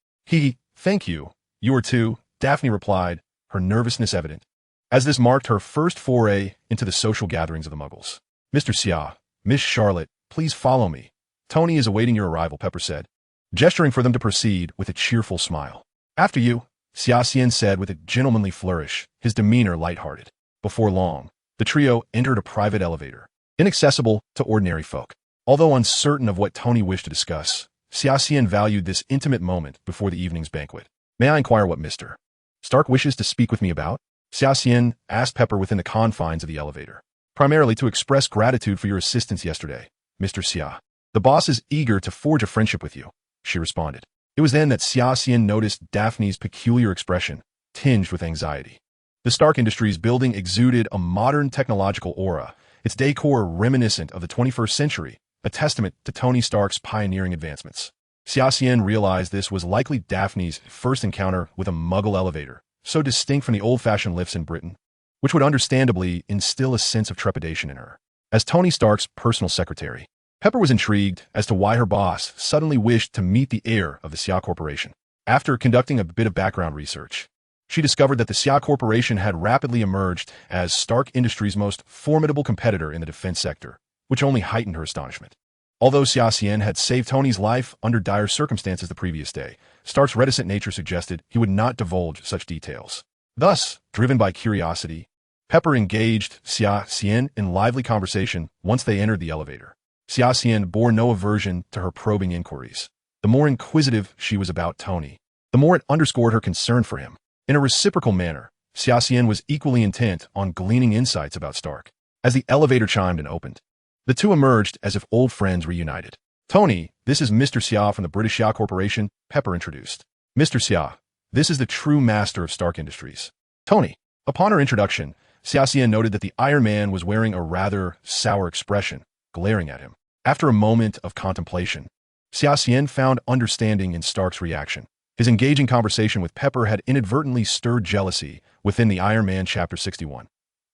"Thank you. You are too," Daphne replied, her nervousness evident, as this marked her first foray into the social gatherings of the Muggles. "Mr. Xia, Miss Charlotte, please follow me. Tony is awaiting your arrival," Pepper said, gesturing for them to proceed with a cheerful smile. "After you," Xia Xian said with a gentlemanly flourish, his demeanor lighthearted. Before long, the trio entered a private elevator, inaccessible to ordinary folk. Although uncertain of what Tony wished to discuss, Xia Xian valued this intimate moment before the evening's banquet. "May I inquire what Mr. Stark wishes to speak with me about?" Xia Xian asked Pepper within the confines of the elevator. "Primarily to express gratitude for your assistance yesterday, Mr. Xia. The boss is eager to forge a friendship with you," she responded. It was then that Xia Xian noticed Daphne's peculiar expression, tinged with anxiety. The Stark Industries building exuded a modern technological aura, its decor reminiscent of the 21st century, a testament to Tony Stark's pioneering advancements. Xia Xian realized this was likely Daphne's first encounter with a Muggle elevator, so distinct from the old-fashioned lifts in Britain, which would understandably instill a sense of trepidation in her. As Tony Stark's personal secretary, Pepper was intrigued as to why her boss suddenly wished to meet the heir of the Xia Corporation. After conducting a bit of background research, she discovered that the Xia Corporation had rapidly emerged as Stark Industries' most formidable competitor in the defense sector, which only heightened her astonishment. Although Xia Xian had saved Tony's life under dire circumstances the previous day, Stark's reticent nature suggested he would not divulge such details. Thus, driven by curiosity, Pepper engaged Xia Xian in lively conversation once they entered the elevator. Xia Xian bore no aversion to her probing inquiries. The more inquisitive she was about Tony, the more it underscored her concern for him. In a reciprocal manner, Xia Xian was equally intent on gleaning insights about Stark. As the elevator chimed and opened, the two emerged as if old friends reunited. Tony, this is Mr. Xia from the British Xia Corporation, Pepper introduced. Mr. Xia, this is the true master of Stark Industries. Tony. Upon her introduction, Xia Xian noted that the Iron Man was wearing a rather sour expression, glaring at him. After a moment of contemplation, Xia Xian found understanding in Stark's reaction. His engaging conversation with Pepper had inadvertently stirred jealousy within the Iron Man Chapter 61.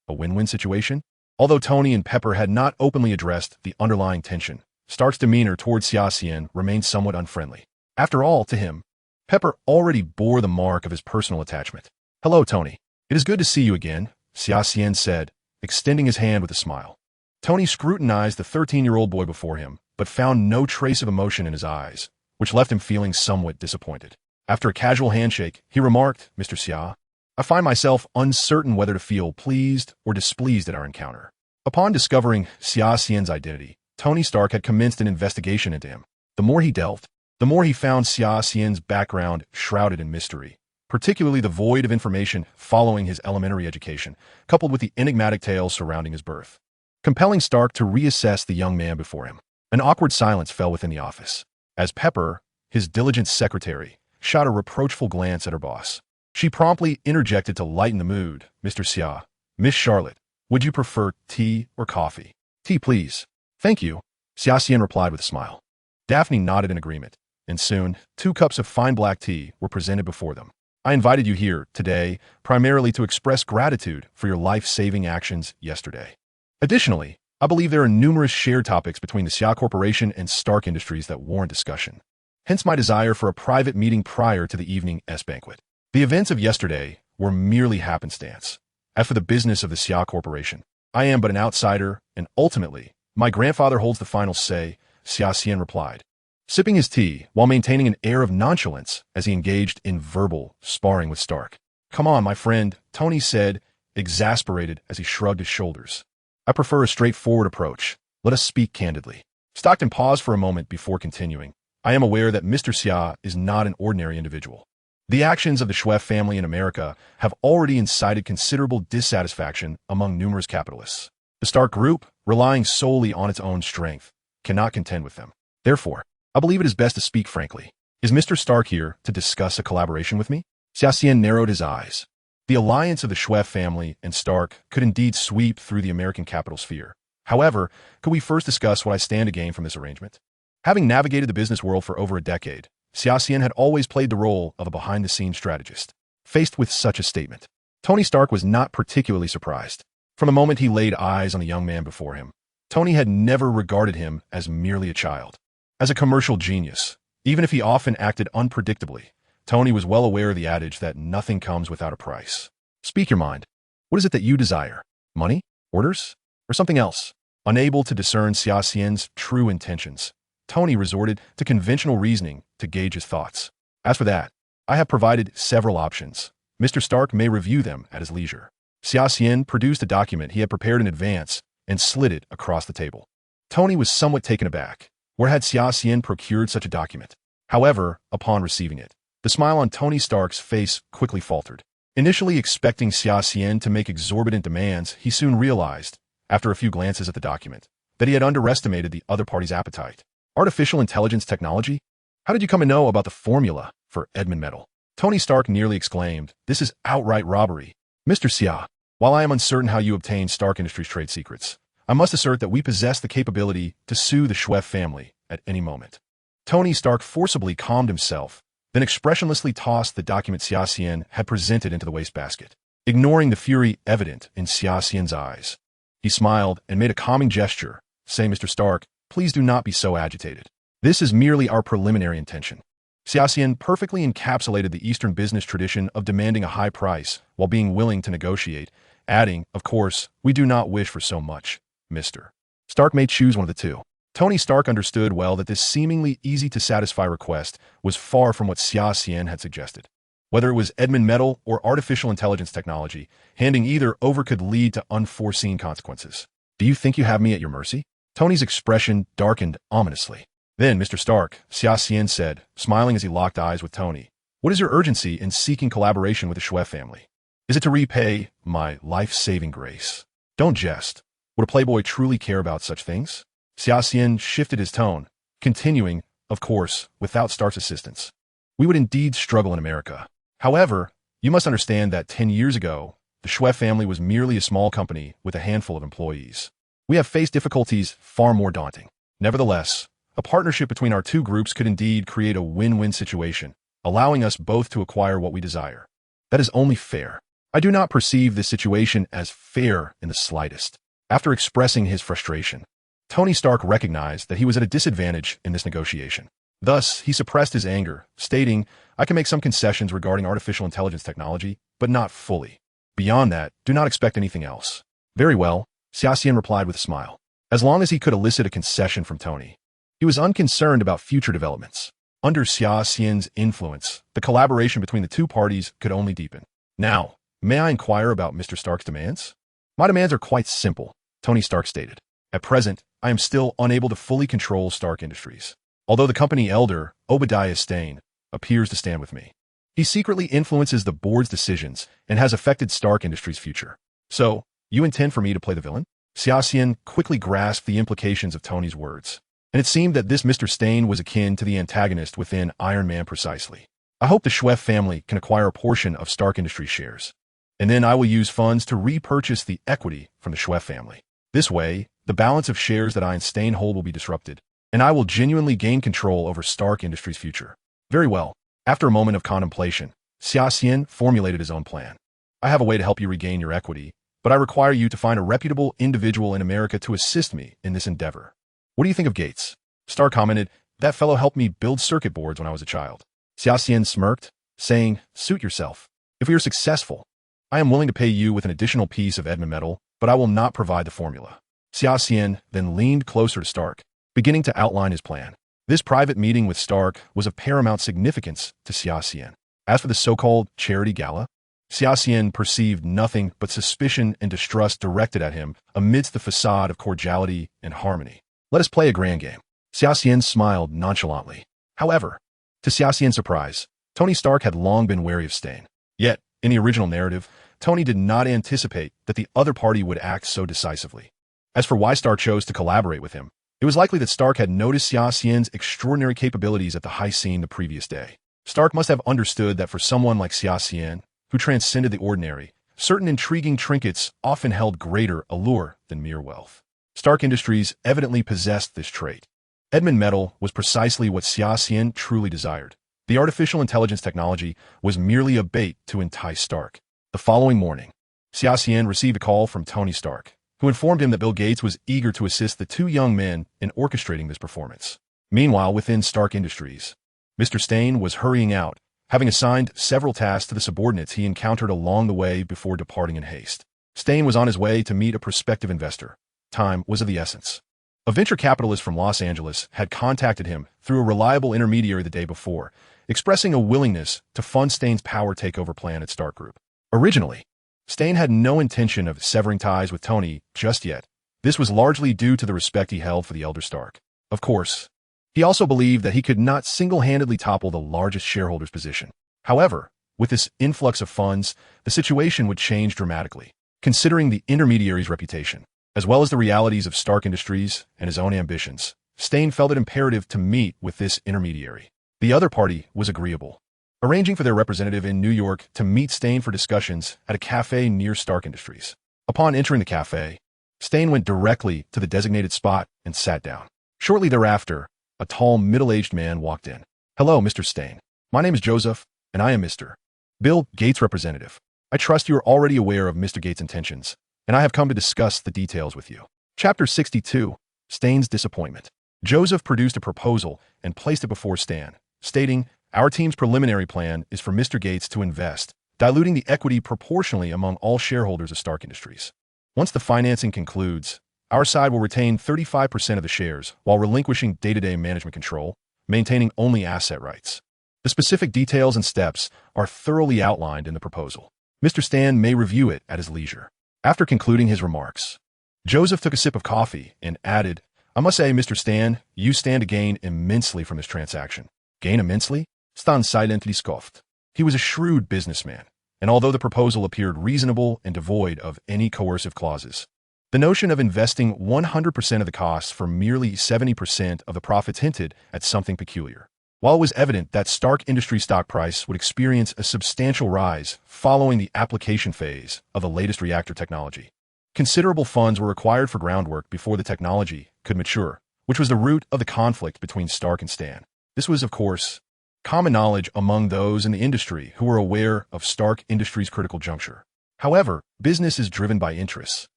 A win-win situation? Although Tony and Pepper had not openly addressed the underlying tension, Stark's demeanor towards Xia Xian remained somewhat unfriendly. After all, to him, Pepper already bore the mark of his personal attachment. Hello, Tony. It is good to see you again, Xia Xian said, extending his hand with a smile. Tony scrutinized the 13-year-old boy before him, but found no trace of emotion in his eyes, which left him feeling somewhat disappointed. After a casual handshake, he remarked, Mr. Xia, I find myself uncertain whether to feel pleased or displeased at our encounter. Upon discovering Xia Xian's identity, Tony Stark had commenced an investigation into him. The more he delved, the more he found Xia Xian's background shrouded in mystery, particularly the void of information following his elementary education, coupled with the enigmatic tales surrounding his birth, compelling Stark to reassess the young man before him. An awkward silence fell within the office, as Pepper, his diligent secretary, shot a reproachful glance at her boss. She promptly interjected to lighten the mood. Mr. Xia, Miss Charlotte, would you prefer tea or coffee? Tea, please. Thank you, Xia Xian replied with a smile. Daphne nodded in agreement, and soon 2 cups of fine black tea were presented before them. I invited you here today primarily to express gratitude for your life-saving actions yesterday. Additionally, I believe there are numerous shared topics between the Xia Corporation and Stark Industries that warrant discussion. Hence my desire for a private meeting prior to the evening's banquet. The events of yesterday were merely happenstance. As for the business of the Xia Corporation, I am but an outsider, and ultimately, my grandfather holds the final say, Xia Xian replied, sipping his tea while maintaining an air of nonchalance as he engaged in verbal sparring with Stark. Come on, my friend, Tony said, exasperated as he shrugged his shoulders. I prefer a straightforward approach. Let us speak candidly. Stockton paused for a moment before continuing. I am aware that Mr. Xia is not an ordinary individual. The actions of the Schweff family in America have already incited considerable dissatisfaction among numerous capitalists. The Stark Group, relying solely on its own strength, cannot contend with them. Therefore, I believe it is best to speak frankly. Is Mr. Stark here to discuss a collaboration with me? Xia Xian narrowed his eyes. The alliance of the Schweff family and Stark could indeed sweep through the American capital sphere. However, could we first discuss what I stand to gain from this arrangement? Having navigated the business world for over a decade, Xia Xian had always played the role of a behind-the-scenes strategist. Faced with such a statement, Tony Stark was not particularly surprised. From the moment he laid eyes on the young man before him, Tony had never regarded him as merely a child. As a commercial genius, even if he often acted unpredictably, Tony was well aware of the adage that nothing comes without a price. Speak your mind. What is it that you desire? Money? Orders? Or something else? Unable to discern Xia Xian's true intentions, Tony resorted to conventional reasoning to gauge his thoughts. As for that, I have provided several options. Mr. Stark may review them at his leisure. Xia Xian produced a document he had prepared in advance and slid it across the table. Tony was somewhat taken aback. Where had Xia Xian procured such a document? However, upon receiving it, the smile on Tony Stark's face quickly faltered. Initially expecting Xia Xian to make exorbitant demands, he soon realized, after a few glances at the document, that he had underestimated the other party's appetite. Artificial intelligence technology? How did you come to know about the formula for Edmund metal? Tony Stark nearly exclaimed, this is outright robbery. Mr. Xia, while I am uncertain how you obtained Stark Industries' trade secrets, I must assert that we possess the capability to sue the Schweff family at any moment. Tony Stark forcibly calmed himself, then expressionlessly tossed the document Xia Xian had presented into the wastebasket, ignoring the fury evident in Xia Xian's eyes. He smiled and made a calming gesture, saying, Mr. Stark, please do not be so agitated. This is merely our preliminary intention. Xia Xian perfectly encapsulated the Eastern business tradition of demanding a high price while being willing to negotiate, adding, of course, we do not wish for so much, Mr. Stark may choose one of the two. Tony Stark understood well that this seemingly easy-to-satisfy request was far from what Xia Xian had suggested. Whether it was Edmund metal or artificial intelligence technology, handing either over could lead to unforeseen consequences. Do you think you have me at your mercy? Tony's expression darkened ominously. Then, Mr. Stark, Xia Xian said, smiling as he locked eyes with Tony, What is your urgency in seeking collaboration with the Xue family? Is it to repay my life-saving grace? Don't jest. Would a playboy truly care about such things? Xia Xian shifted his tone, continuing, of course, without Stark's assistance. We would indeed struggle in America. However, you must understand that 10 years ago, the Xue family was merely a small company with a handful of employees. We have faced difficulties far more daunting. Nevertheless, a partnership between our two groups could indeed create a win-win situation, allowing us both to acquire what we desire. That is only fair. I do not perceive this situation as fair in the slightest. After expressing his frustration, Tony Stark recognized that he was at a disadvantage in this negotiation. Thus, he suppressed his anger, stating, I can make some concessions regarding artificial intelligence technology, but not fully. Beyond that, do not expect anything else. Very well, Xia Xian replied with a smile. As long as he could elicit a concession from Tony, he was unconcerned about future developments. Under Xia Xian's influence, the collaboration between the two parties could only deepen. Now, may I inquire about Mr. Stark's demands? My demands are quite simple, Tony Stark stated. At present, I am still unable to fully control Stark Industries, although the company elder, Obadiah Stane, appears to stand with me. He secretly influences the board's decisions and has affected Stark Industries' future. So, you intend for me to play the villain? Xia Xian quickly grasped the implications of Tony's words, and it seemed that this Mr. Stane was akin to the antagonist within Iron Man precisely. I hope the Xue family can acquire a portion of Stark Industries shares, and then I will use funds to repurchase the equity from the Xue family. This way, the balance of shares that I and Stane hold will be disrupted, and I will genuinely gain control over Stark Industries' future. Very well. After a moment of contemplation, Xia Xian formulated his own plan. I have a way to help you regain your equity, but I require you to find a reputable individual in America to assist me in this endeavor. What do you think of Gates? Stark commented, that fellow helped me build circuit boards when I was a child. Xia Xian smirked, saying, suit yourself. If we are successful, I am willing to pay you with an additional piece of Edmund metal, but I will not provide the formula. Xia Xian then leaned closer to Stark, beginning to outline his plan. This private meeting with Stark was of paramount significance to Xia Xian. As for the so-called charity gala, Xia Xian perceived nothing but suspicion and distrust directed at him amidst the facade of cordiality and harmony. Let us play a grand game. Xia Xian smiled nonchalantly. However, to Xia Xian's surprise, Tony Stark had long been wary of Stane. Yet, in the original narrative, Tony did not anticipate that the other party would act so decisively. As for why Stark chose to collaborate with him, it was likely that Stark had noticed Xia Xian's extraordinary capabilities at the high scene the previous day. Stark must have understood that for someone like Xia Xian, who transcended the ordinary, certain intriguing trinkets often held greater allure than mere wealth. Stark Industries evidently possessed this trait. Edmund metal was precisely what Xia Xian truly desired. The artificial intelligence technology was merely a bait to entice Stark. The following morning, Xia Xian received a call from Tony Stark, who informed him that Bill Gates was eager to assist the two young men in orchestrating this performance. Meanwhile, within Stark Industries, Mr. Stane was hurrying out, having assigned several tasks to the subordinates he encountered along the way before departing in haste. Stane was on his way to meet a prospective investor. Time was of the essence. A venture capitalist from Los Angeles had contacted him through a reliable intermediary the day before, expressing a willingness to fund Stane's power takeover plan at Stark Group. Originally, Stane had no intention of severing ties with Tony just yet. This was largely due to the respect he held for the elder Stark. Of course, he also believed that he could not single-handedly topple the largest shareholder's position. However, with this influx of funds, the situation would change dramatically. Considering the intermediary's reputation, as well as the realities of Stark Industries and his own ambitions, Stane felt it imperative to meet with this intermediary. The other party was agreeable, arranging for their representative in New York to meet Stane for discussions at a cafe near Stark Industries. Upon entering the cafe, Stane went directly to the designated spot and sat down. Shortly thereafter, a tall, middle-aged man walked in. Hello, Mr. Stane. My name is Joseph, and I am Mr. Bill Gates' representative. I trust you are already aware of Mr. Gates' intentions, and I have come to discuss the details with you. Chapter 62, Stane's Disappointment. Joseph produced a proposal and placed it before Stan, stating, our team's preliminary plan is for Mr. Gates to invest, diluting the equity proportionally among all shareholders of Stark Industries. Once the financing concludes, our side will retain 35% of the shares while relinquishing day-to-day management control, maintaining only asset rights. The specific details and steps are thoroughly outlined in the proposal. Mr. Stan may review it at his leisure. After concluding his remarks, Joseph took a sip of coffee and added, I must say, Mr. Stan, you stand to gain immensely from this transaction. Gain immensely? Stan silently scoffed. He was a shrewd businessman, and although the proposal appeared reasonable and devoid of any coercive clauses, the notion of investing 100% of the costs for merely 70% of the profits hinted at something peculiar. While it was evident that Stark Industries' stock price would experience a substantial rise following the application phase of the latest reactor technology, considerable funds were required for groundwork before the technology could mature, which was the root of the conflict between Stark and Stan. This was, of course, common knowledge among those in the industry who were aware of Stark Industries' critical juncture. However, business is driven by interests.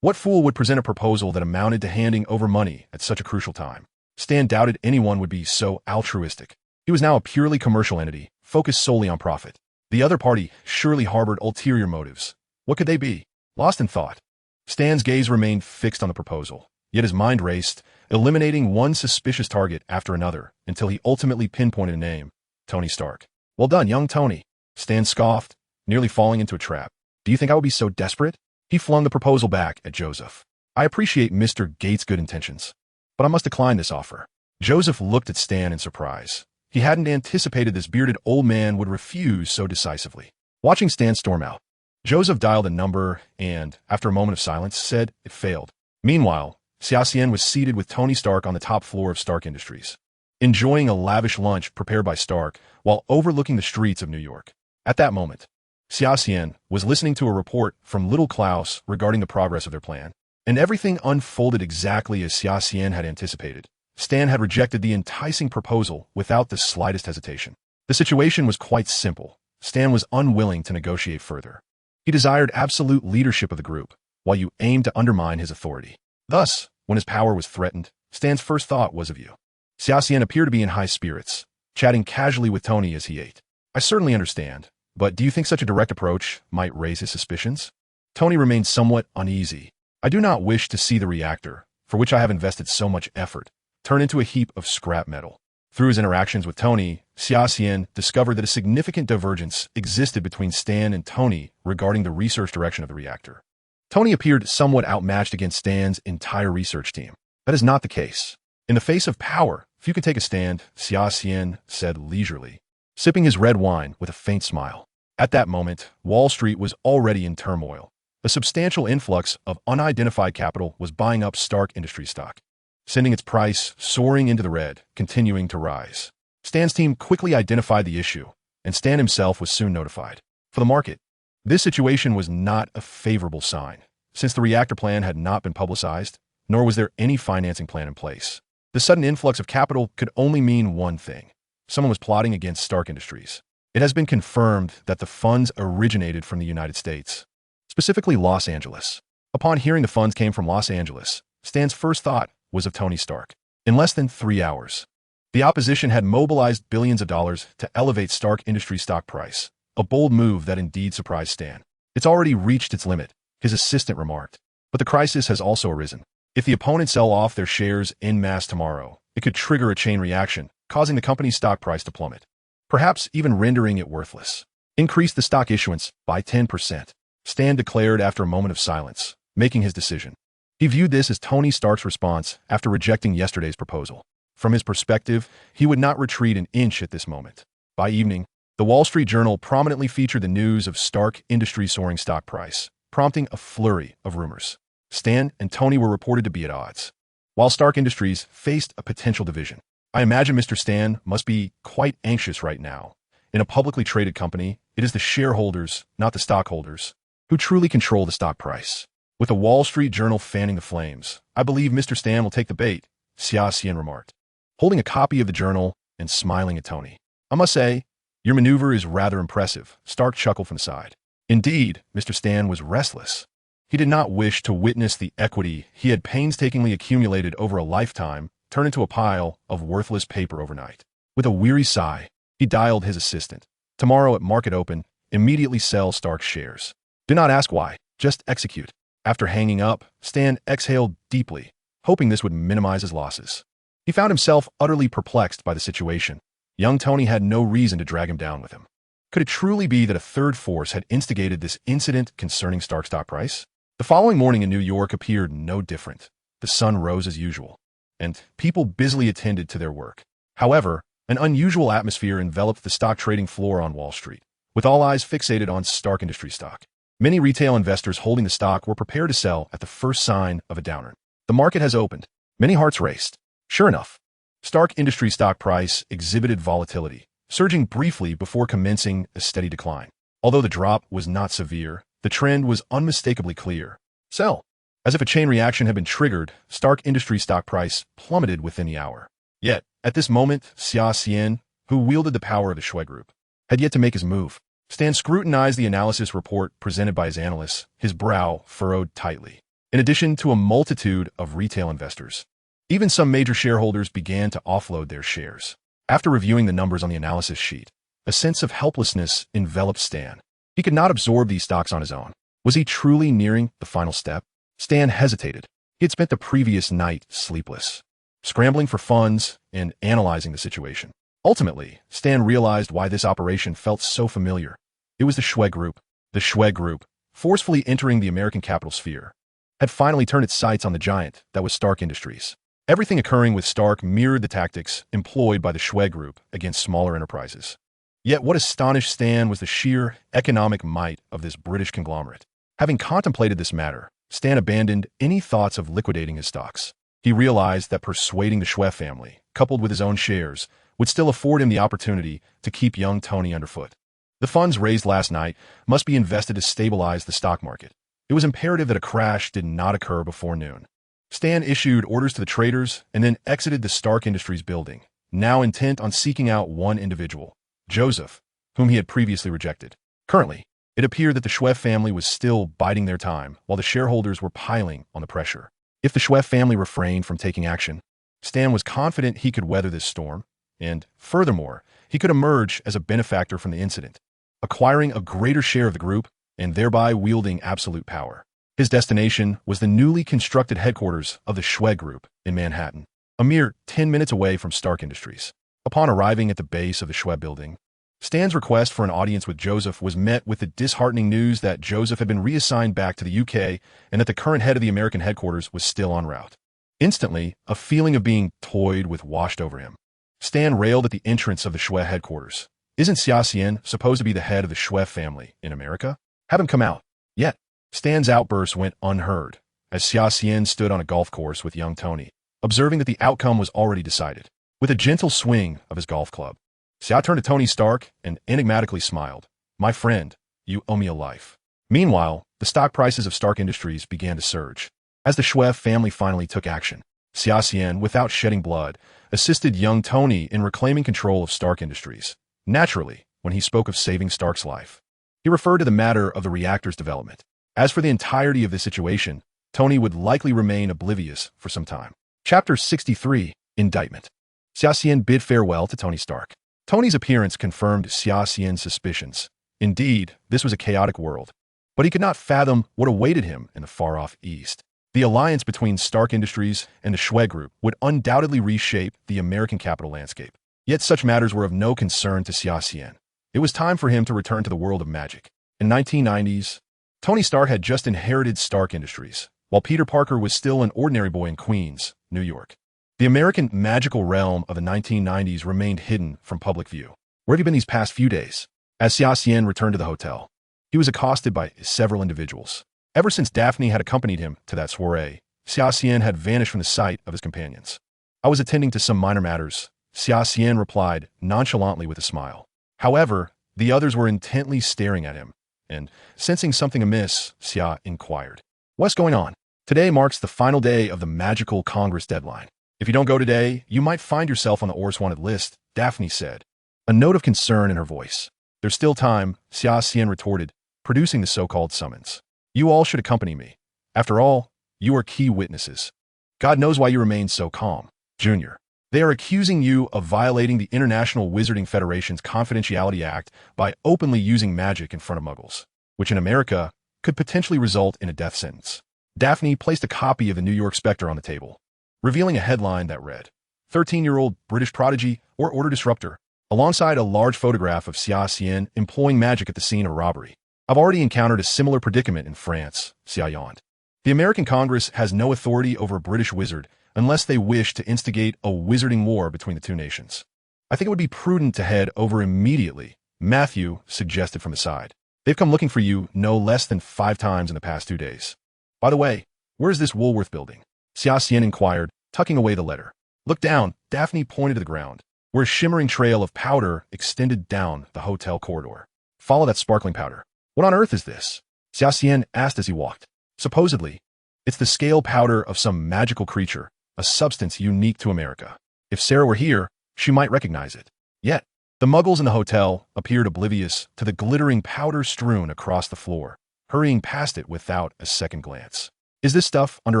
What fool would present a proposal that amounted to handing over money at such a crucial time? Stan doubted anyone would be so altruistic. He was now a purely commercial entity, focused solely on profit. The other party surely harbored ulterior motives. What could they be? Lost in thought, Stan's gaze remained fixed on the proposal, yet his mind raced, eliminating one suspicious target after another until he ultimately pinpointed a name: Tony Stark. Well done, young Tony, Stan scoffed, nearly falling into a trap. Do you think I would be so desperate? He flung the proposal back at Joseph. I appreciate Mr. Gates' good intentions, but I must decline this offer. Joseph looked at Stan in surprise. He hadn't anticipated this bearded old man would refuse so decisively. Watching Stan storm out, Joseph dialed a number and, after a moment of silence, said it failed. Meanwhile, Xia Xian was seated with Tony Stark on the top floor of Stark Industries, enjoying a lavish lunch prepared by Stark while overlooking the streets of New York. At that moment, Xia Xian was listening to a report from Little Klaus regarding the progress of their plan, and everything unfolded exactly as Xia Xian had anticipated. Stan had rejected the enticing proposal without the slightest hesitation. The situation was quite simple. Stan was unwilling to negotiate further. He desired absolute leadership of the group, while you aimed to undermine his authority. Thus, when his power was threatened, Stan's first thought was of you. Xia Xian appeared to be in high spirits, chatting casually with Tony as he ate. I certainly understand, but do you think such a direct approach might raise his suspicions? Tony remained somewhat uneasy. I do not wish to see the reactor, for which I have invested so much effort, turn into a heap of scrap metal. Through his interactions with Tony, Xia Xian discovered that a significant divergence existed between Stan and Tony regarding the research direction of the reactor. Tony appeared somewhat outmatched against Stan's entire research team. That is not the case. In the face of power, few can take a stand, Xia Xian said leisurely, sipping his red wine with a faint smile. At that moment, Wall Street was already in turmoil. A substantial influx of unidentified capital was buying up Stark Industries stock, sending its price soaring into the red, continuing to rise. Stan's team quickly identified the issue, and Stan himself was soon notified. For the market, this situation was not a favorable sign, since the reactor plan had not been publicized, nor was there any financing plan in place. The sudden influx of capital could only mean one thing: someone was plotting against Stark Industries. It has been confirmed that the funds originated from the United States, specifically Los Angeles. Upon hearing the funds came from Los Angeles, Stan's first thought was of Tony Stark. In less than 3 hours, the opposition had mobilized billions of dollars to elevate Stark Industries' stock price, a bold move that indeed surprised Stan. It's already reached its limit, his assistant remarked. But the crisis has also arisen. If the opponents sell off their shares en masse tomorrow, it could trigger a chain reaction, causing the company's stock price to plummet, perhaps even rendering it worthless. Increase the stock issuance by 10%, Stan declared after a moment of silence, making his decision. He viewed this as Tony Stark's response after rejecting yesterday's proposal. From his perspective, he would not retreat an inch at this moment. By evening, the Wall Street Journal prominently featured the news of Stark Industries' soaring stock price, prompting a flurry of rumors. Stan and Tony were reported to be at odds, while Stark Industries faced a potential division. I imagine Mr. Stan must be quite anxious right now. In a publicly traded company, it is the shareholders, not the stockholders, who truly control the stock price. With the Wall Street Journal fanning the flames, I believe Mr. Stan will take the bait, Xia Xian remarked, holding a copy of the journal and smiling at Tony. I must say, your maneuver is rather impressive, Stark chuckled from the side. Indeed, Mr. Stan was restless. He did not wish to witness the equity he had painstakingly accumulated over a lifetime turn into a pile of worthless paper overnight. With a weary sigh, he dialed his assistant. Tomorrow at market open, immediately sell Stark's shares. Do not ask why, just execute. After hanging up, Stan exhaled deeply, hoping this would minimize his losses. He found himself utterly perplexed by the situation. Young Tony had no reason to drag him down with him. Could it truly be that a third force had instigated this incident concerning Stark's stock price? The following morning in New York appeared no different. The sun rose as usual, and people busily attended to their work. However, an unusual atmosphere enveloped the stock trading floor on Wall Street. with all eyes fixated on Stark Industries stock. Many retail investors holding the stock were prepared to sell at the first sign of a downer. The market has opened. Many hearts raced. Sure enough, Stark Industries stock price exhibited volatility, surging briefly before commencing a steady decline. Although the drop was not severe, the trend was unmistakably clear. Sell. As if a chain reaction had been triggered, Stark Industries stock price plummeted within the hour. Yet, at this moment, Xia Xian, who wielded the power of the Shui Group, had yet to make his move. Stan scrutinized the analysis report presented by his analysts, his brow furrowed tightly. In addition to a multitude of retail investors, even some major shareholders began to offload their shares. After reviewing the numbers on the analysis sheet, a sense of helplessness enveloped Stan. He could not absorb these stocks on his own. Was he truly nearing the final step? Stan hesitated. He had spent the previous night sleepless, scrambling for funds and analyzing the situation. Ultimately, Stan realized why this operation felt so familiar. It was the Shui Group. The Shui Group, forcefully entering the American capital sphere, had finally turned its sights on the giant that was Stark Industries. Everything occurring with Stark mirrored the tactics employed by the Shui Group against smaller enterprises. Yet what astonished Stan was the sheer economic might of this British conglomerate. Having contemplated this matter, Stan abandoned any thoughts of liquidating his stocks. He realized that persuading the Shui family, coupled with his own shares, would still afford him the opportunity to keep young Tony underfoot. The funds raised last night must be invested to stabilize the stock market. It was imperative that a crash did not occur before noon. Stan issued orders to the traders and then exited the Stark Industries building, now intent on seeking out one individual, Joseph, whom he had previously rejected. Currently, it appeared that the Shui family was still biding their time while the shareholders were piling on the pressure. If the Shui family refrained from taking action, Stan was confident he could weather this storm, and, furthermore, he could emerge as a benefactor from the incident, acquiring a greater share of the group and thereby wielding absolute power. His destination was the newly constructed headquarters of the Shui Group in Manhattan, a mere 10 minutes away from Stark Industries. Upon arriving at the base of the Shui building, Stan's request for an audience with Joseph was met with the disheartening news that Joseph had been reassigned back to the UK and that the current head of the American headquarters was still en route. Instantly, a feeling of being toyed with washed over him. Stan railed at the entrance of the Shui headquarters. Isn't Xia Xian supposed to be the head of the Shui family in America? Have him come out. Yet, Stan's outburst went unheard as Xia Xian stood on a golf course with young Tony, observing that the outcome was already decided. With a gentle swing of his golf club, Xia turned to Tony Stark and enigmatically smiled. My friend, you owe me a life. Meanwhile, the stock prices of Stark Industries began to surge. As the Shui family finally took action, Xia Xian, without shedding blood, assisted young Tony in reclaiming control of Stark Industries. Naturally, when he spoke of saving Stark's life, he referred to the matter of the reactor's development. As for the entirety of this situation, Tony would likely remain oblivious for some time. Chapter 63, Indictment. Xia Xian bid farewell to Tony Stark. Tony's appearance confirmed Xia Xian's suspicions. Indeed, this was a chaotic world, but he could not fathom what awaited him in the far-off East. The alliance between Stark Industries and the Shui Group would undoubtedly reshape the American capital landscape. Yet such matters were of no concern to Xia Xian. It was time for him to return to the world of magic. In the 1990s, Tony Stark had just inherited Stark Industries, while Peter Parker was still an ordinary boy in Queens, New York. The American magical realm of the 1990s remained hidden from public view. Where have you been these past few days? As Xia Xian returned to the hotel, he was accosted by several individuals. Ever since Daphne had accompanied him to that soiree, Xia Xian had vanished from the sight of his companions. I was attending to some minor matters, Xia Xian replied nonchalantly with a smile. However, the others were intently staring at him, and, sensing something amiss, Xia inquired, What's going on? Today marks the final day of the Magical Congress deadline. If you don't go today, you might find yourself on the Orphan wanted list, Daphne said, a note of concern in her voice. There's still time, Xia Xian retorted, producing the so-called summons. You all should accompany me. After all, you are key witnesses. God knows why you remain so calm, Junior. They are accusing you of violating the International Wizarding Federation's Confidentiality Act by openly using magic in front of muggles, which in America could potentially result in a death sentence. Daphne placed a copy of the New York Spectre on the table, revealing a headline that read, 13-year-old British prodigy or order disruptor, alongside a large photograph of Xia Xian employing magic at the scene of a robbery. I've already encountered a similar predicament in France, Xia yawned. The American Congress has no authority over a British wizard unless they wish to instigate a wizarding war between the two nations. I think it would be prudent to head over immediately Matthew suggested from the side. They've come looking for you no less than 5 times in the past 2 days. By the way, where's this Woolworth building? Xia Xian inquired, tucking away the letter. Look down, Daphne pointed to the ground, where a shimmering trail of powder extended down the hotel corridor. Follow that sparkling powder. What on earth is this? Xia Xian asked as he walked. Supposedly, it's the scale powder of some magical creature, a substance unique to America. If Sarah were here, she might recognize it. Yet, the muggles in the hotel appeared oblivious to the glittering powder strewn across the floor, hurrying past it without a second glance. Is this stuff under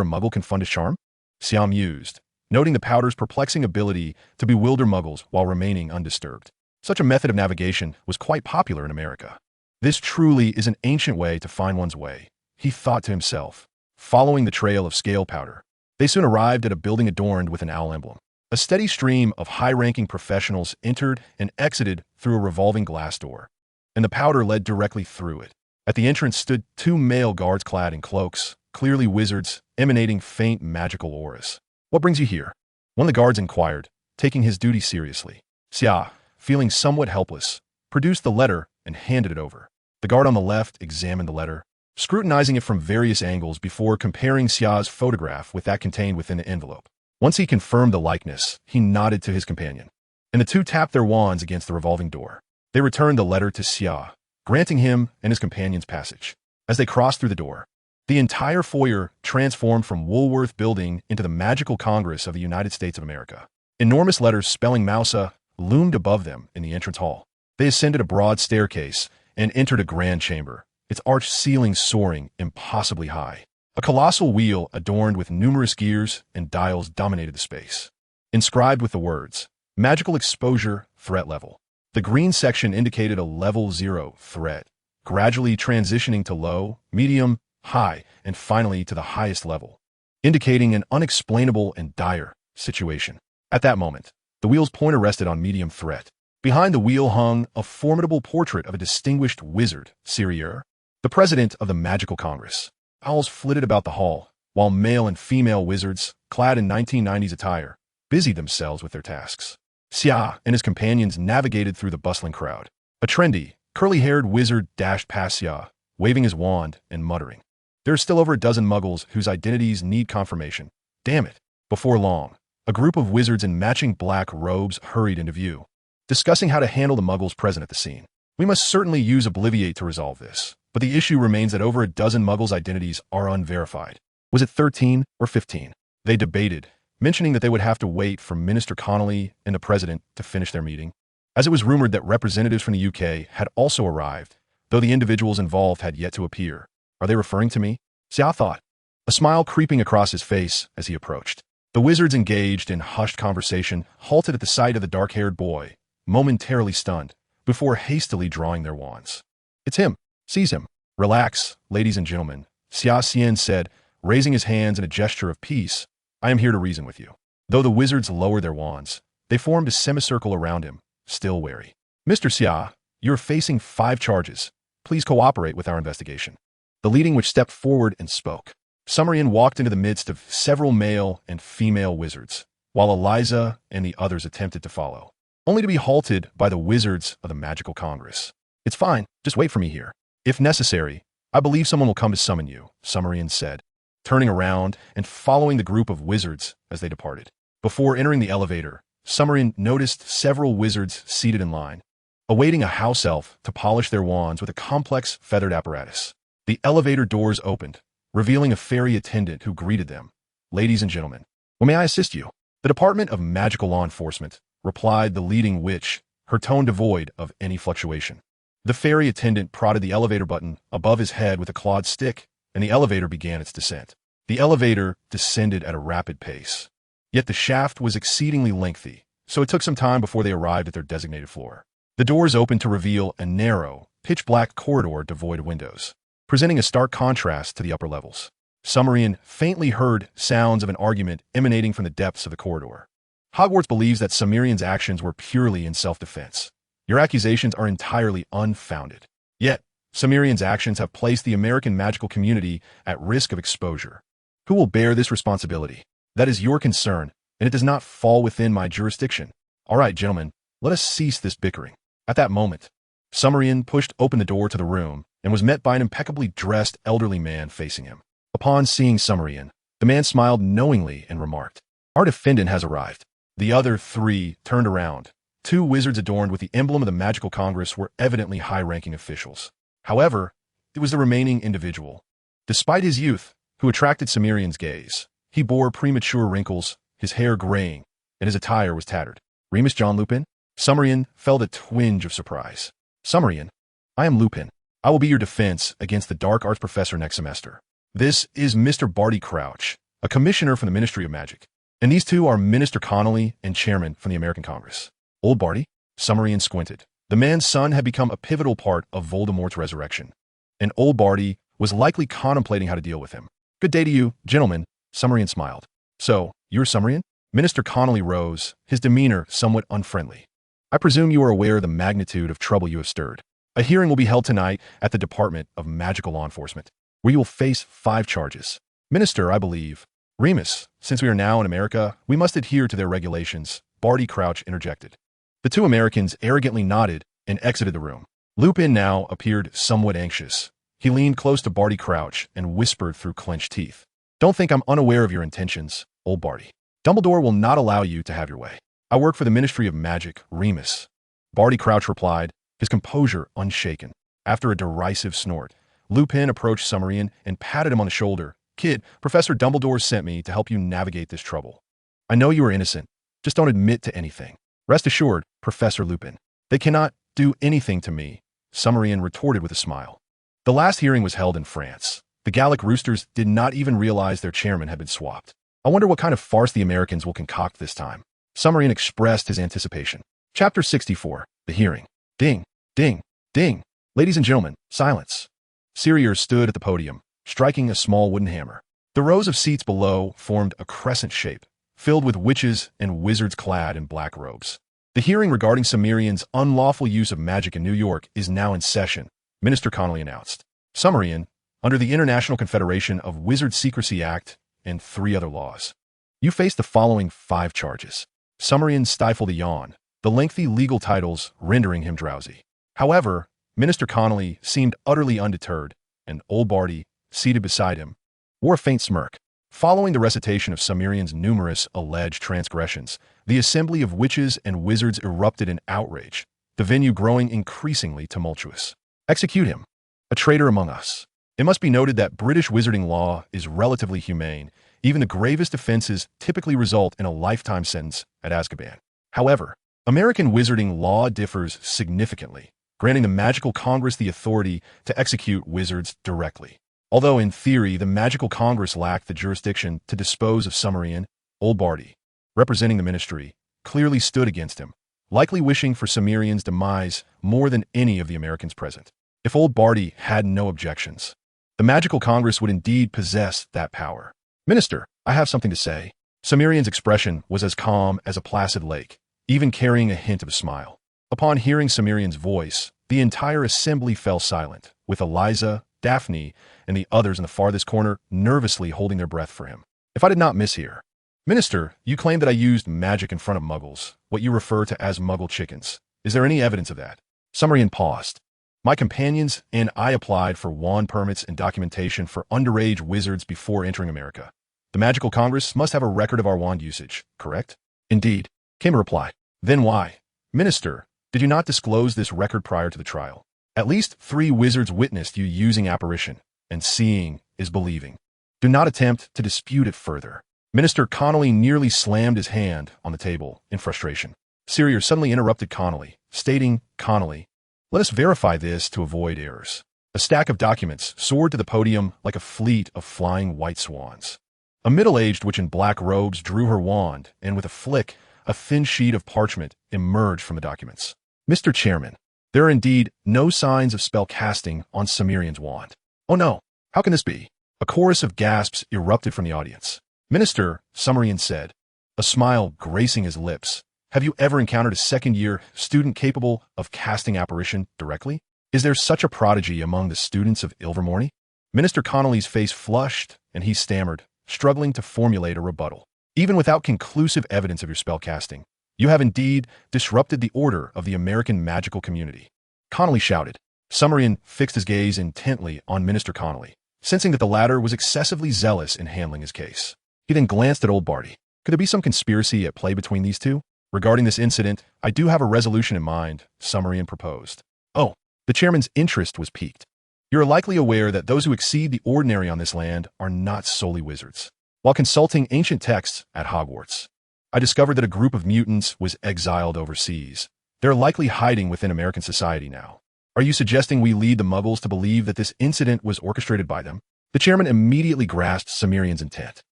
a muggle can fund his charm? Xia mused, noting the powder's perplexing ability to bewilder muggles while remaining undisturbed. Such a method of navigation was quite popular in America. This truly is an ancient way to find one's way, he thought to himself, following the trail of scale powder. They soon arrived at a building adorned with an owl emblem. A steady stream of high-ranking professionals entered and exited through a revolving glass door, and the powder led directly through it. At the entrance stood 2 male guards clad in cloaks, clearly wizards, emanating faint magical auras. What brings you here? One of the guards inquired, taking his duty seriously. Xia, feeling somewhat helpless, produced the letter and handed it over. The guard on the left examined the letter, scrutinizing it from various angles before comparing Xia's photograph with that contained within the envelope. Once he confirmed the likeness, he nodded to his companion, and the 2 tapped their wands against the revolving door. They returned the letter to Xia, granting him and his companions passage. As they crossed through the door, the entire foyer transformed from Woolworth Building into the Magical Congress of the United States of America. Enormous letters spelling Mousa loomed above them in the entrance hall. They ascended a broad staircase and entered a grand chamber, its arched ceiling soaring impossibly high. A colossal wheel adorned with numerous gears and dials dominated the space, inscribed with the words, Magical Exposure Threat Level. The green section indicated a level 0 threat, gradually transitioning to low, medium, high, and finally to the highest level, indicating an unexplainable and dire situation. At that moment, the wheel's pointer rested on medium threat. Behind the wheel hung a formidable portrait of a distinguished wizard, Sirier, the president of the Magical Congress. Owls flitted about the hall, while male and female wizards, clad in 1990s attire, busied themselves with their tasks. Xia and his companions navigated through the bustling crowd. A trendy, curly-haired wizard dashed past Xia, waving his wand and muttering. There are still over a dozen muggles whose identities need confirmation. Damn it. Before long, a group of wizards in matching black robes hurried into view, discussing how to handle the muggles present at the scene. We must certainly use Obliviate to resolve this, but the issue remains that over a dozen muggles' identities are unverified. Was it 13 or 15? They debated, mentioning that they would have to wait for Minister Connolly and the president to finish their meeting, as it was rumored that representatives from the UK had also arrived, though the individuals involved had yet to appear. Are they referring to me? Xia thought, a smile creeping across his face as he approached. The wizards engaged in hushed conversation halted at the sight of the dark-haired boy, momentarily stunned, before hastily drawing their wands. It's him. Seize him. Relax, ladies and gentlemen, Xia Xian said, raising his hands in a gesture of peace. I am here to reason with you. Though the wizards lowered their wands, they formed a semicircle around him, still wary. Mr. Xia, you're facing 5 charges. Please cooperate with our investigation. The leading witch stepped forward and spoke. Sumerian walked into the midst of several male and female wizards, while Eliza and the others attempted to follow, only to be halted by the wizards of the Magical Congress. It's fine, just wait for me here. If necessary, I believe someone will come to summon you, Sumerian said, turning around and following the group of wizards as they departed. Before entering the elevator, Sumerian noticed several wizards seated in line, awaiting a house elf to polish their wands with a complex feathered apparatus. The elevator doors opened, revealing a fairy attendant who greeted them. Ladies and gentlemen, well, may I assist you? The Department of Magical Law Enforcement, replied the leading witch, her tone devoid of any fluctuation. The fairy attendant prodded the elevator button above his head with a clawed stick, and the elevator began its descent. The elevator descended at a rapid pace. Yet the shaft was exceedingly lengthy, so it took some time before they arrived at their designated floor. The doors opened to reveal a narrow, pitch-black corridor devoid of windows, presenting a stark contrast to the upper levels. Sumerian faintly heard sounds of an argument emanating from the depths of the corridor. Hogwarts believes that Sumerian's actions were purely in self-defense. Your accusations are entirely unfounded. Yet, Sumerian's actions have placed the American magical community at risk of exposure. Who will bear this responsibility? That is your concern, and it does not fall within my jurisdiction. All right, gentlemen, let us cease this bickering. At that moment, Sumerian pushed open the door to the room and was met by an impeccably dressed elderly man facing him. Upon seeing Sumerian, the man smiled knowingly and remarked, "Our defendant has arrived." The other three turned around. Two wizards adorned with the emblem of the Magical Congress were evidently high-ranking officials. However, it was the remaining individual. Despite his youth, who attracted Sumerian's gaze, he bore premature wrinkles, his hair graying, and his attire was tattered. "Remus John Lupin?" Sumerian felt a twinge of surprise. "Sumerian, I am Lupin. I will be your defense against the dark arts professor next semester. This is Mr. Barty Crouch, a commissioner from the Ministry of Magic. And these two are Minister Connolly and Chairman from the American Congress." Old Barty? Sumerian squinted. The man's son had become a pivotal part of Voldemort's resurrection, and Old Barty was likely contemplating how to deal with him. "Good day to you, gentlemen," Sumerian smiled. "So, you're Sumerian?" Minister Connolly rose, his demeanor somewhat unfriendly. "I presume you are aware of the magnitude of trouble you have stirred. A hearing will be held tonight at the Department of Magical Law Enforcement, where you will face 5 charges. Minister, I believe." "Remus, since we are now in America, we must adhere to their regulations," Barty Crouch interjected. The two Americans arrogantly nodded and exited the room. Lupin now appeared somewhat anxious. He leaned close to Barty Crouch and whispered through clenched teeth, "Don't think I'm unaware of your intentions, Old Barty. Dumbledore will not allow you to have your way. I work for the Ministry of Magic, Remus." Barty Crouch replied, his composure unshaken. After a derisive snort, Lupin approached Sumerian and patted him on the shoulder. "Kid, Professor Dumbledore sent me to help you navigate this trouble. I know you are innocent. Just don't admit to anything." "Rest assured, Professor Lupin. They cannot do anything to me," Sumerian retorted with a smile. The last hearing was held in France. The Gallic Roosters did not even realize their chairman had been swapped. "I wonder what kind of farce the Americans will concoct this time." Sumerian expressed his anticipation. Chapter 64. The Hearing. Ding, ding, ding. "Ladies and gentlemen, silence." Sirius stood at the podium, striking a small wooden hammer. The rows of seats below formed a crescent shape, filled with witches and wizards clad in black robes. "The hearing regarding Sumerian's unlawful use of magic in New York is now in session," Minister Connolly announced. "Sumerian, under the International Confederation of Wizard Secrecy Act and 3 other laws, you face the following 5 charges." Sumerian stifled a yawn, the lengthy legal titles rendering him drowsy. However, Minister Connolly seemed utterly undeterred, and Old Barty, seated beside him, wore a faint smirk. Following the recitation of Sumerian's numerous alleged transgressions, the assembly of witches and wizards erupted in outrage, the venue growing increasingly tumultuous. "Execute him, a traitor among us." It must be noted that British wizarding law is relatively humane. Even the gravest offenses typically result in a lifetime sentence at Azkaban. However, American wizarding law differs significantly, granting the Magical Congress the authority to execute wizards directly. Although in theory the Magical Congress lacked the jurisdiction to dispose of Sumerian, Old Barty, representing the ministry, clearly stood against him, likely wishing for Sumerian's demise more than any of the Americans present. If Old Barty had no objections, the Magical Congress would indeed possess that power. "Minister, I have something to say." Sumerian's expression was as calm as a placid lake, even carrying a hint of a smile. Upon hearing Sumerian's voice, the entire assembly fell silent, with Eliza, Daphne, and the others in the farthest corner nervously holding their breath for him. "If I did not mishear, Minister, you claim that I used magic in front of muggles, what you refer to as muggle chickens. Is there any evidence of that?" Sumerian paused. "My companions and I applied for wand permits and documentation for underage wizards before entering America. The Magical Congress must have a record of our wand usage, correct?" "Indeed," came a reply. "Then why, Minister, did you not disclose this record prior to the trial? At least 3 wizards witnessed you using apparition, and seeing is believing. Do not attempt to dispute it further." Minister Connolly nearly slammed his hand on the table in frustration. Sirius suddenly interrupted Connolly, stating, "Connolly, let us verify this to avoid errors." A stack of documents soared to the podium like a fleet of flying white swans. A middle-aged witch in black robes drew her wand, and with a flick, a thin sheet of parchment emerged from the documents. "Mr. Chairman, there are indeed no signs of spell casting on Sumerian's wand." "Oh no, how can this be?" A chorus of gasps erupted from the audience. "Minister," Sumerian said, a smile gracing his lips, "have you ever encountered a second-year student capable of casting apparition directly? Is there such a prodigy among the students of Ilvermorny?" Minister Connolly's face flushed, and he stammered, struggling to formulate a rebuttal. "Even without conclusive evidence of your spell casting, you have indeed disrupted the order of the American magical community." Connolly shouted. Sumerian fixed his gaze intently on Minister Connolly, sensing that the latter was excessively zealous in handling his case. He then glanced at Old Barty. Could there be some conspiracy at play between these two? Regarding this incident, I do have a resolution in mind, Sumerian proposed. Oh, the chairman's interest was piqued. You are likely aware that those who exceed the ordinary on this land are not solely wizards. While consulting ancient texts at Hogwarts, I discovered that a group of mutants was exiled overseas. They're likely hiding within American society now. Are you suggesting we lead the Muggles to believe that this incident was orchestrated by them? The chairman immediately grasped Sumerian's intent,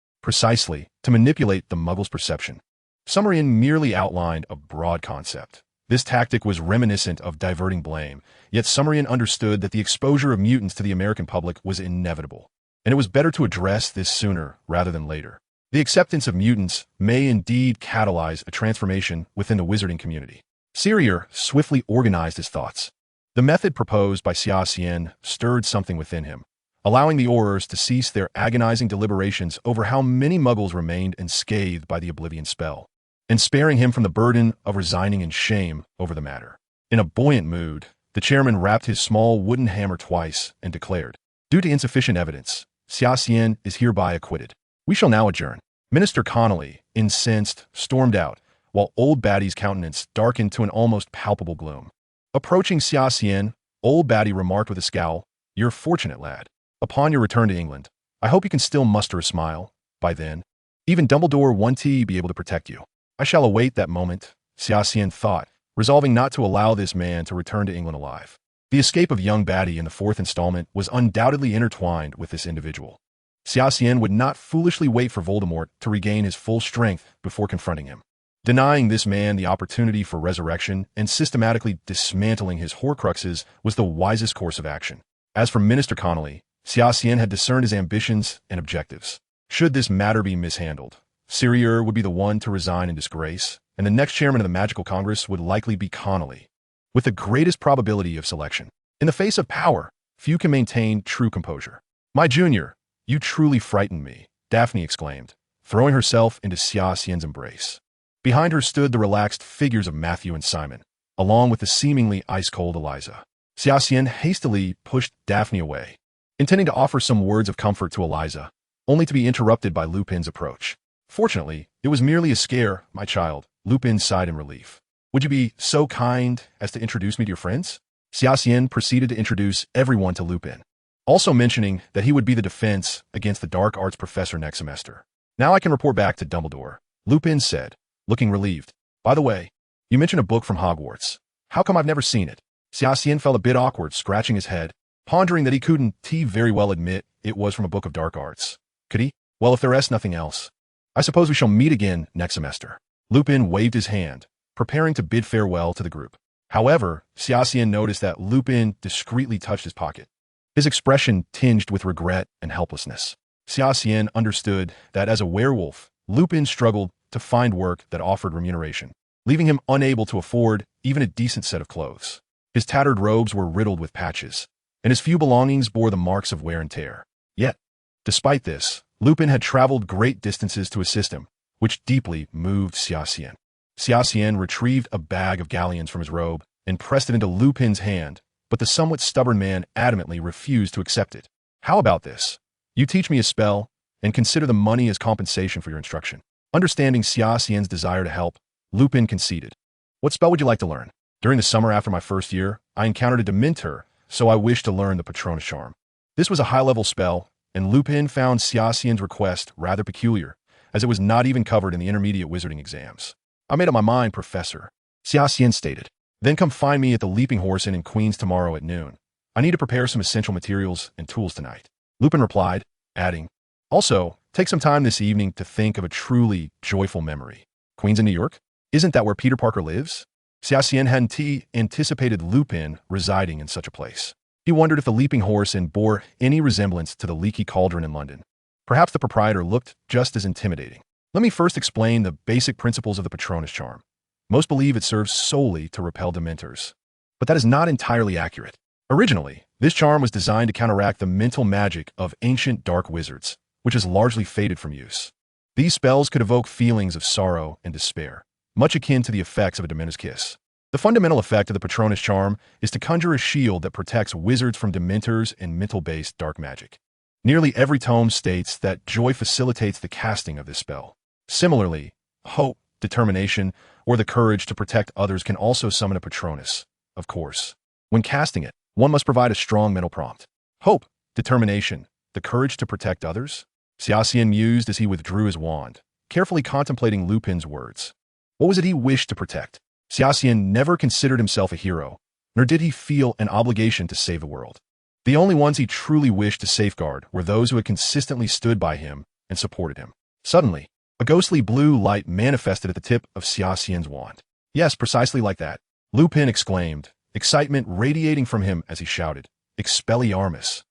precisely to manipulate the Muggles' perception. Sumerian merely outlined a broad concept. This tactic was reminiscent of diverting blame, yet Sumerian understood that the exposure of mutants to the American public was inevitable, and it was better to address this sooner rather than later. The acceptance of mutants may indeed catalyze a transformation within the wizarding community. Sirier swiftly organized his thoughts. The method proposed by Xia Xian stirred something within him, allowing the Aurors to cease their agonizing deliberations over how many Muggles remained unscathed by the Oblivion spell, and sparing him from the burden of resigning in shame over the matter. In a buoyant mood, the chairman rapped his small wooden hammer twice and declared, "Due to insufficient evidence, Xia Xian is hereby acquitted. We shall now adjourn." Minister Connolly, incensed, stormed out, while Old Batty's countenance darkened to an almost palpable gloom. Approaching Xia Xian, Old Batty remarked with a scowl, "You're fortunate, lad. Upon your return to England, I hope you can still muster a smile. By then, even Dumbledore won't be able to protect you." "I shall await that moment," Xia Xian thought, resolving not to allow this man to return to England alive. The escape of young Batty in the fourth installment was undoubtedly intertwined with this individual. Xia Xian would not foolishly wait for Voldemort to regain his full strength before confronting him. Denying this man the opportunity for resurrection and systematically dismantling his Horcruxes was the wisest course of action. As for Minister Connolly, Xia Xian had discerned his ambitions and objectives. Should this matter be mishandled, Sirier would be the one to resign in disgrace, and the next chairman of the Magical Congress would likely be Connolly, with the greatest probability of selection. In the face of power, few can maintain true composure. "My junior, you truly frightened me," Daphne exclaimed, throwing herself into Xia Xian's embrace. Behind her stood the relaxed figures of Matthew and Simon, along with the seemingly ice-cold Eliza. Xia Xian hastily pushed Daphne away, intending to offer some words of comfort to Eliza, only to be interrupted by Lupin's approach. "Fortunately, it was merely a scare, my child," Lupin sighed in relief. "Would you be so kind as to introduce me to your friends?" Xia Xian proceeded to introduce everyone to Lupin, also mentioning that he would be the defense against the dark arts professor next semester. "Now I can report back to Dumbledore," Lupin said, looking relieved. "By the way, you mentioned a book from Hogwarts. How come I've never seen it?" Xia Xian felt a bit awkward, scratching his head, pondering that he couldn't very well admit it was from a book of dark arts. Could he? "Well, if there is nothing else, I suppose we shall meet again next semester." Lupin waved his hand, preparing to bid farewell to the group. However, Xia Xian noticed that Lupin discreetly touched his pocket, his expression tinged with regret and helplessness. Xia Xian understood that as a werewolf, Lupin struggled to find work that offered remuneration, leaving him unable to afford even a decent set of clothes. His tattered robes were riddled with patches, and his few belongings bore the marks of wear and tear. Yet, despite this, Lupin had traveled great distances to assist him, which deeply moved Xia Xian. Xia Xian retrieved a bag of galleons from his robe and pressed it into Lupin's hand, but the somewhat stubborn man adamantly refused to accept it. "How about this? You teach me a spell, and consider the money as compensation for your instruction." Understanding Xia Xian's desire to help, Lupin conceded. "What spell would you like to learn?" "During the summer after my first year, I encountered a Dementor, so I wished to learn the Patronus Charm." This was a high-level spell, and Lupin found Xia Xian's request rather peculiar, as it was not even covered in the intermediate wizarding exams. "I made up my mind, Professor," Xia Xian stated. "Then come find me at the Leaping Horse Inn in Queens tomorrow at noon. I need to prepare some essential materials and tools tonight." Lupin replied, adding, "Also, take some time this evening to think of a truly joyful memory." "Queens in New York? Isn't that where Peter Parker lives?" Xia Xian hadn't anticipated Lupin residing in such a place. He wondered if the Leaping Horse Inn bore any resemblance to the Leaky Cauldron in London. Perhaps the proprietor looked just as intimidating. "Let me first explain the basic principles of the Patronus Charm. Most believe it serves solely to repel Dementors, but that is not entirely accurate. Originally, this charm was designed to counteract the mental magic of ancient dark wizards, which has largely faded from use. These spells could evoke feelings of sorrow and despair, much akin to the effects of a Dementor's kiss. The fundamental effect of the Patronus charm is to conjure a shield that protects wizards from dementors and mental-based dark magic. Nearly every tome states that joy facilitates the casting of this spell. Similarly, hope, determination, or the courage to protect others can also summon a Patronus, of course. When casting it, one must provide a strong mental prompt. Hope, determination, the courage to protect others? Xia Xian mused as he withdrew his wand, carefully contemplating Lupin's words. What was it he wished to protect? Xia Xian never considered himself a hero, nor did he feel an obligation to save the world. The only ones he truly wished to safeguard were those who had consistently stood by him and supported him. Suddenly, a ghostly blue light manifested at the tip of Xia Xian's wand. Yes, precisely like that, Lupin exclaimed, excitement radiating from him as he shouted, Expelliarmus.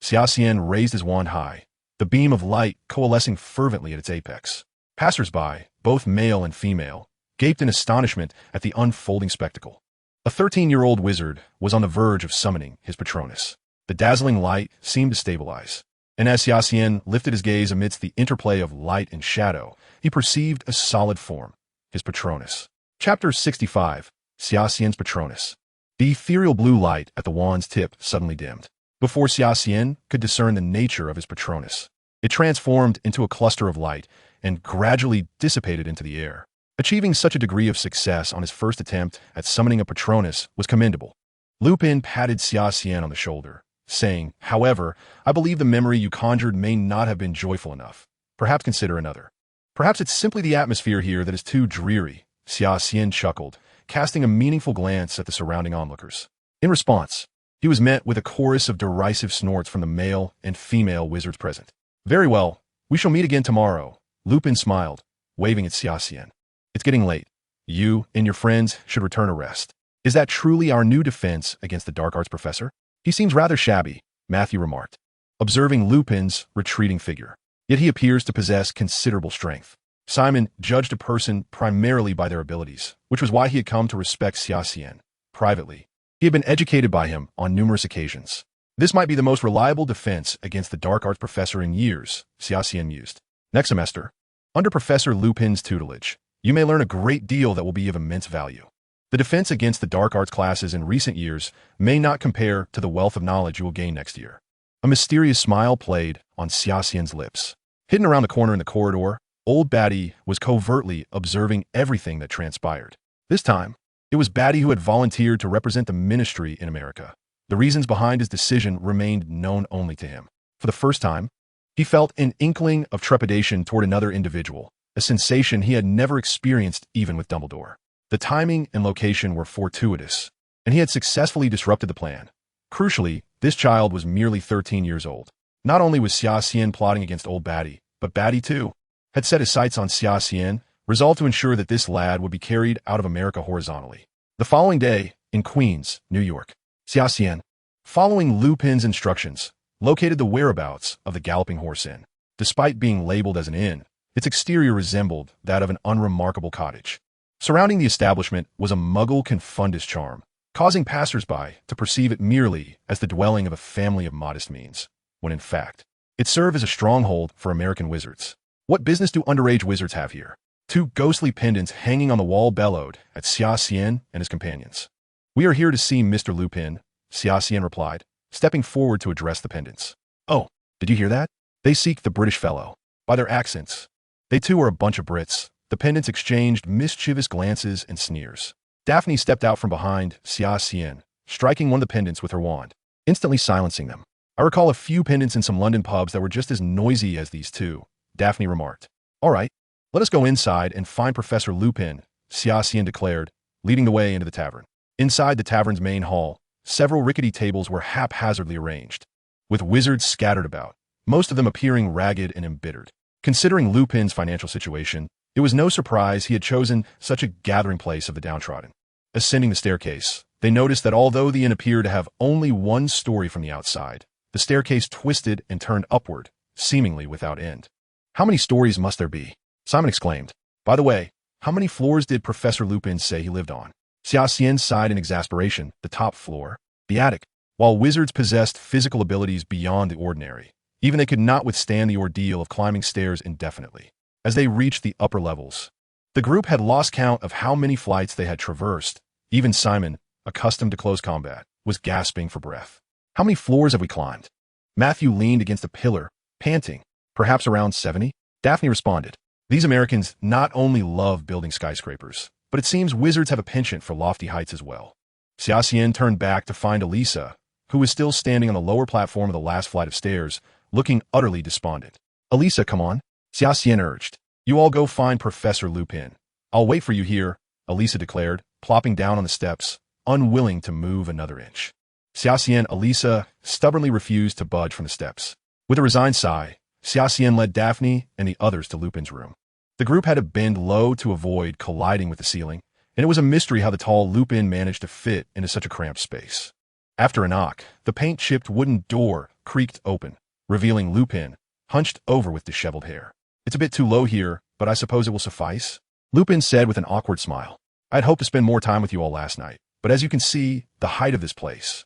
Xia Xian raised his wand high, the beam of light coalescing fervently at its apex. Passers-by, both male and female, gaped in astonishment at the unfolding spectacle. A 13-year-old wizard was on the verge of summoning his Patronus. The dazzling light seemed to stabilize, and as Xia Xian lifted his gaze amidst the interplay of light and shadow, he perceived a solid form, his Patronus. Chapter 65, Xia Xian's Patronus. The ethereal blue light at the wand's tip suddenly dimmed. Before Xia Xian could discern the nature of his Patronus, it transformed into a cluster of light and gradually dissipated into the air. Achieving such a degree of success on his first attempt at summoning a Patronus was commendable. Lupin patted Xia Xian on the shoulder, saying, however, I believe the memory you conjured may not have been joyful enough. Perhaps consider another. Perhaps it's simply the atmosphere here that is too dreary, Xia Xian chuckled, casting a meaningful glance at the surrounding onlookers. In response, he was met with a chorus of derisive snorts from the male and female wizards present. Very well, we shall meet again tomorrow, Lupin smiled, waving at Xia Xian. It's getting late. You and your friends should return to rest. Is that truly our new defense against the dark arts professor? He seems rather shabby, Matthew remarked, observing Lupin's retreating figure. Yet he appears to possess considerable strength. Simon judged a person primarily by their abilities, which was why he had come to respect Xia Xian. Privately, he had been educated by him on numerous occasions. This might be the most reliable defense against the dark arts professor in years, Xia Xian mused. Next semester, under Professor Lupin's tutelage, you may learn a great deal that will be of immense value. The defense against the dark arts classes in recent years may not compare to the wealth of knowledge you will gain next year. A mysterious smile played on Xia Xian's lips. Hidden around the corner in the corridor, old Batty was covertly observing everything that transpired. This time, it was Batty who had volunteered to represent the ministry in America. The reasons behind his decision remained known only to him. For the first time, he felt an inkling of trepidation toward another individual, a sensation he had never experienced even with Dumbledore. The timing and location were fortuitous, and he had successfully disrupted the plan. Crucially, this child was merely 13 years old. Not only was Xia Xian plotting against old Batty, but Batty, too, had set his sights on Xia Xian, resolved to ensure that this lad would be carried out of America horizontally. The following day, in Queens, New York, Xia Xian, following Lupin's instructions, located the whereabouts of the Galloping Horse Inn. Despite being labeled as an inn, its exterior resembled that of an unremarkable cottage. Surrounding the establishment was a Muggle-confundus charm, causing passers-by to perceive it merely as the dwelling of a family of modest means, when in fact, it served as a stronghold for American wizards. What business do underage wizards have here? Two ghostly pendants hanging on the wall bellowed at Xia Xian and his companions. We are here to see Mr. Lupin, Xia Xian replied, stepping forward to address the pendants. Oh, did you hear that? They seek the British fellow. By their accents, they too are a bunch of Brits. The pendants exchanged mischievous glances and sneers. Daphne stepped out from behind Xia Xian, striking one of the pendants with her wand, instantly silencing them. I recall a few pendants in some London pubs that were just as noisy as these two, Daphne remarked. All right, let us go inside and find Professor Lupin, Xia Xian declared, leading the way into the tavern. Inside the tavern's main hall, several rickety tables were haphazardly arranged, with wizards scattered about, most of them appearing ragged and embittered. Considering Lupin's financial situation, it was no surprise he had chosen such a gathering place of the downtrodden. Ascending the staircase, they noticed that although the inn appeared to have only one story from the outside, the staircase twisted and turned upward, seemingly without end. How many stories must there be? Simon exclaimed. By the way, how many floors did Professor Lupin say he lived on? Xia Xian sighed in exasperation. The top floor, the attic. While wizards possessed physical abilities beyond the ordinary, even they could not withstand the ordeal of climbing stairs indefinitely. As they reached the upper levels, the group had lost count of how many flights they had traversed, Even Simon, accustomed to close combat, was gasping for breath. How many floors have we climbed? Matthew leaned against a pillar, panting. Perhaps around 70? Daphne responded. These Americans not only love building skyscrapers, but it seems wizards have a penchant for lofty heights as well. Xia Xian turned back to find Elisa, who was still standing on the lower platform of the last flight of stairs, looking utterly despondent. Elisa, come on, Xia Xian urged. You all go find Professor Lupin. I'll wait for you here, Elisa declared, plopping down on the steps, unwilling to move another inch. Xia Xian and Elisa stubbornly refused to budge from the steps. With a resigned sigh, Xia Xian led Daphne and the others to Lupin's room. The group had to bend low to avoid colliding with the ceiling, and it was a mystery how the tall Lupin managed to fit into such a cramped space. After a knock, the paint-chipped wooden door creaked open, revealing Lupin, hunched over with disheveled hair. It's a bit too low here, but I suppose it will suffice, Lupin said with an awkward smile. I had hoped to spend more time with you all last night, but as you can see, the height of this place.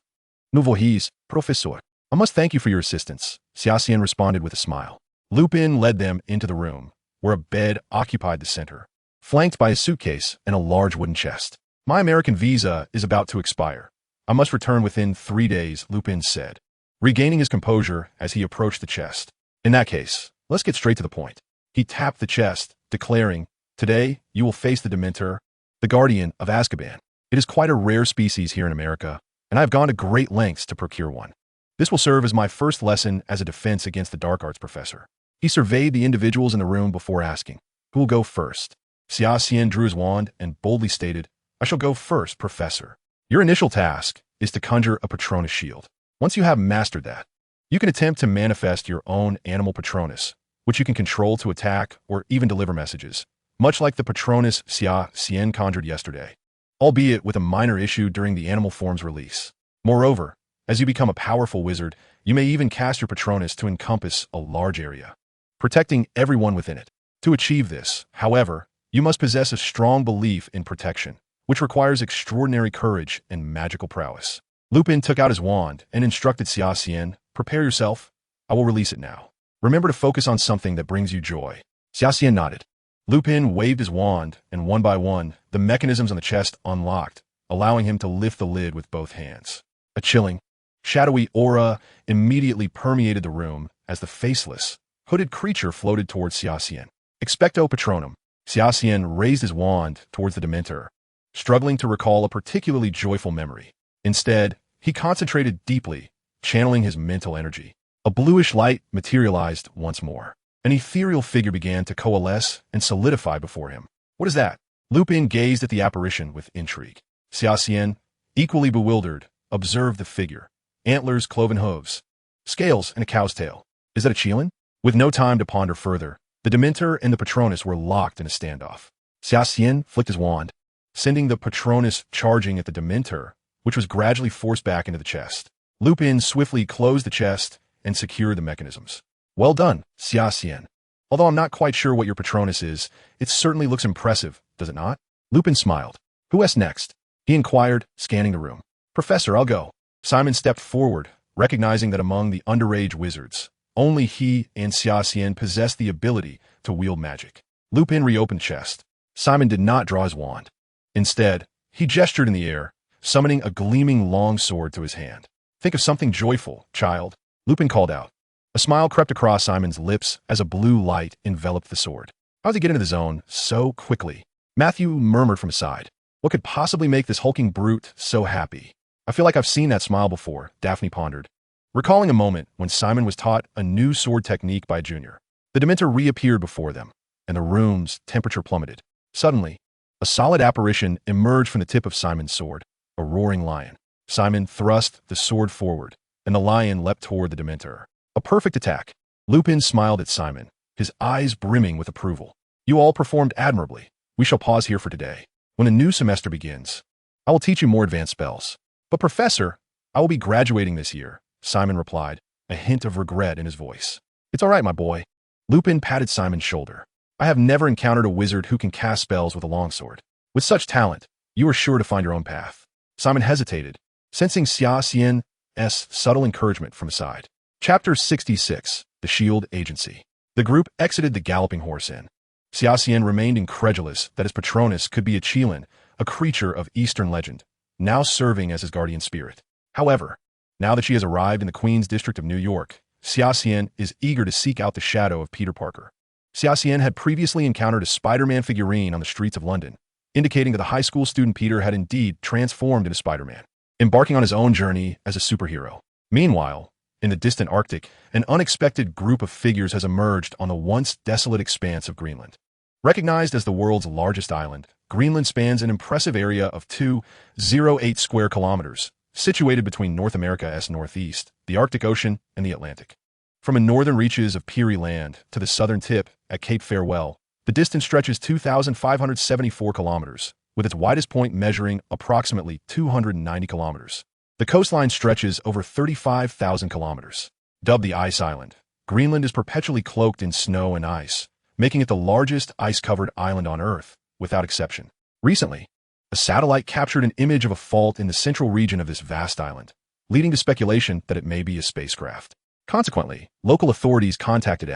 Nous voyez, professeur. I must thank you for your assistance, Xia Xian responded with a smile. Lupin led them into the room, where a bed occupied the center, flanked by a suitcase and a large wooden chest. My American visa is about to expire. I must return within 3 days, Lupin said, regaining his composure as he approached the chest. In that case, let's get straight to the point. He tapped the chest, declaring, Today, you will face the Dementor, the Guardian of Azkaban. It is quite a rare species here in America, and I have gone to great lengths to procure one. This will serve as my first lesson as a defense against the dark arts professor. He surveyed the individuals in the room before asking, Who will go first? Xia Xian drew his wand and boldly stated, I shall go first, Professor. Your initial task is to conjure a Patronus shield. Once you have mastered that, you can attempt to manifest your own animal Patronus, which you can control to attack or even deliver messages, much like the Patronus Xia Xian conjured yesterday, albeit with a minor issue during the animal form's release. Moreover, as you become a powerful wizard, you may even cast your Patronus to encompass a large area, protecting everyone within it. To achieve this, however, you must possess a strong belief in protection, which requires extraordinary courage and magical prowess. Lupin took out his wand and instructed Xia Xian, Prepare yourself. I will release it now. Remember to focus on something that brings you joy. Xia Xian nodded. Lupin waved his wand, and one by one, the mechanisms on the chest unlocked, allowing him to lift the lid with both hands. A chilling, shadowy aura immediately permeated the room as the faceless, hooded creature floated towards Xia Xian. Expecto Patronum. Xia Xian raised his wand towards the Dementor, struggling to recall a particularly joyful memory. Instead, he concentrated deeply, channeling his mental energy. A bluish light materialized once more. An ethereal figure began to coalesce and solidify before him. What is that? Lupin gazed at the apparition with intrigue. Xia Xian, equally bewildered, observed the figure. Antlers, cloven hooves, scales, and a cow's tail. Is that a Qilin? With no time to ponder further, the Dementor and the Patronus were locked in a standoff. Xia Xian flicked his wand, sending the Patronus charging at the Dementor, which was gradually forced back into the chest. Lupin swiftly closed the chest and secured the mechanisms. Well done, Xia Xian. Although I'm not quite sure what your Patronus is, it certainly looks impressive, does it not? Lupin smiled. Who is next? He inquired, scanning the room. Professor, I'll go. Simon stepped forward, recognizing that among the underage wizards, only he and Xia Xian possessed the ability to wield magic. Lupin reopened the chest. Simon did not draw his wand. Instead, he gestured in the air, summoning a gleaming long sword to his hand. Think of something joyful, child, Lupin called out. A smile crept across Simon's lips as a blue light enveloped the sword. How did he get into the zone so quickly? Matthew murmured from his side. What could possibly make this hulking brute so happy? I feel like I've seen that smile before, Daphne pondered, recalling a moment when Simon was taught a new sword technique by Junior. The Dementor reappeared before them, and the room's temperature plummeted. Suddenly, a solid apparition emerged from the tip of Simon's sword, a roaring lion. Simon thrust the sword forward, and the lion leapt toward the Dementor. A perfect attack. Lupin smiled at Simon, his eyes brimming with approval. You all performed admirably. We shall pause here for today. When a new semester begins, I will teach you more advanced spells. But Professor, I will be graduating this year, Simon replied, a hint of regret in his voice. It's all right, my boy. Lupin patted Simon's shoulder. I have never encountered a wizard who can cast spells with a longsword. With such talent, you are sure to find your own path. Simon hesitated, sensing Xia Xian's subtle encouragement from his side. Chapter 66, The Shield Agency. The group exited the Galloping Horse Inn. Xia Xian remained incredulous that his Patronus could be a Qilin, a creature of Eastern legend, now serving as his guardian spirit. However, now that she has arrived in the Queen's District of New York, Xia Xian is eager to seek out the shadow of Peter Parker. Xia Xian had previously encountered a Spider-Man figurine on the streets of London, indicating that the high school student Peter had indeed transformed into Spider-Man, embarking on his own journey as a superhero. Meanwhile, in the distant Arctic, an unexpected group of figures has emerged on the once desolate expanse of Greenland. Recognized as the world's largest island, Greenland spans an impressive area of 208 square kilometers, situated between North America's northeast, the Arctic Ocean, and the Atlantic. From the northern reaches of Peary Land to the southern tip at Cape Farewell, the distance stretches 2,574 kilometers, with its widest point measuring approximately 290 kilometers. The coastline stretches over 35,000 kilometers. Dubbed the Ice Island, Greenland is perpetually cloaked in snow and ice, making it the largest ice-covered island on Earth, without exception. Recently, a satellite captured an image of a fault in the central region of this vast island, leading to speculation that it may be a spacecraft. Consequently, local authorities contacted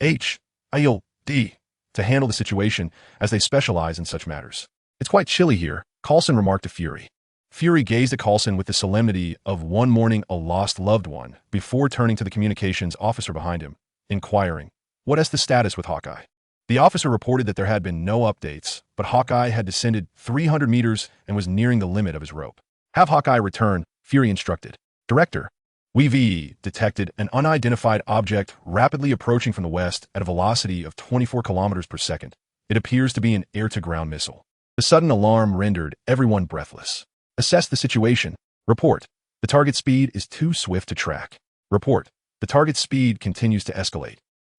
SHIELD to handle the situation, as they specialize in such matters. "It's quite chilly here," Coulson remarked to Fury. Fury gazed at Coulson with the solemnity of one mourning a lost loved one before turning to the communications officer behind him, inquiring, "What is the status with Hawkeye?" The officer reported that there had been no updates, but Hawkeye had descended 300 meters and was nearing the limit of his rope. "Have Hawkeye return," Fury instructed. "Director, we've detected an unidentified object rapidly approaching from the west at a velocity of 24 kilometers per second. It appears to be an air-to-ground missile." The sudden alarm rendered everyone breathless. "Assess the situation. Report. The target speed is too swift to track. Report. The target speed continues to escalate,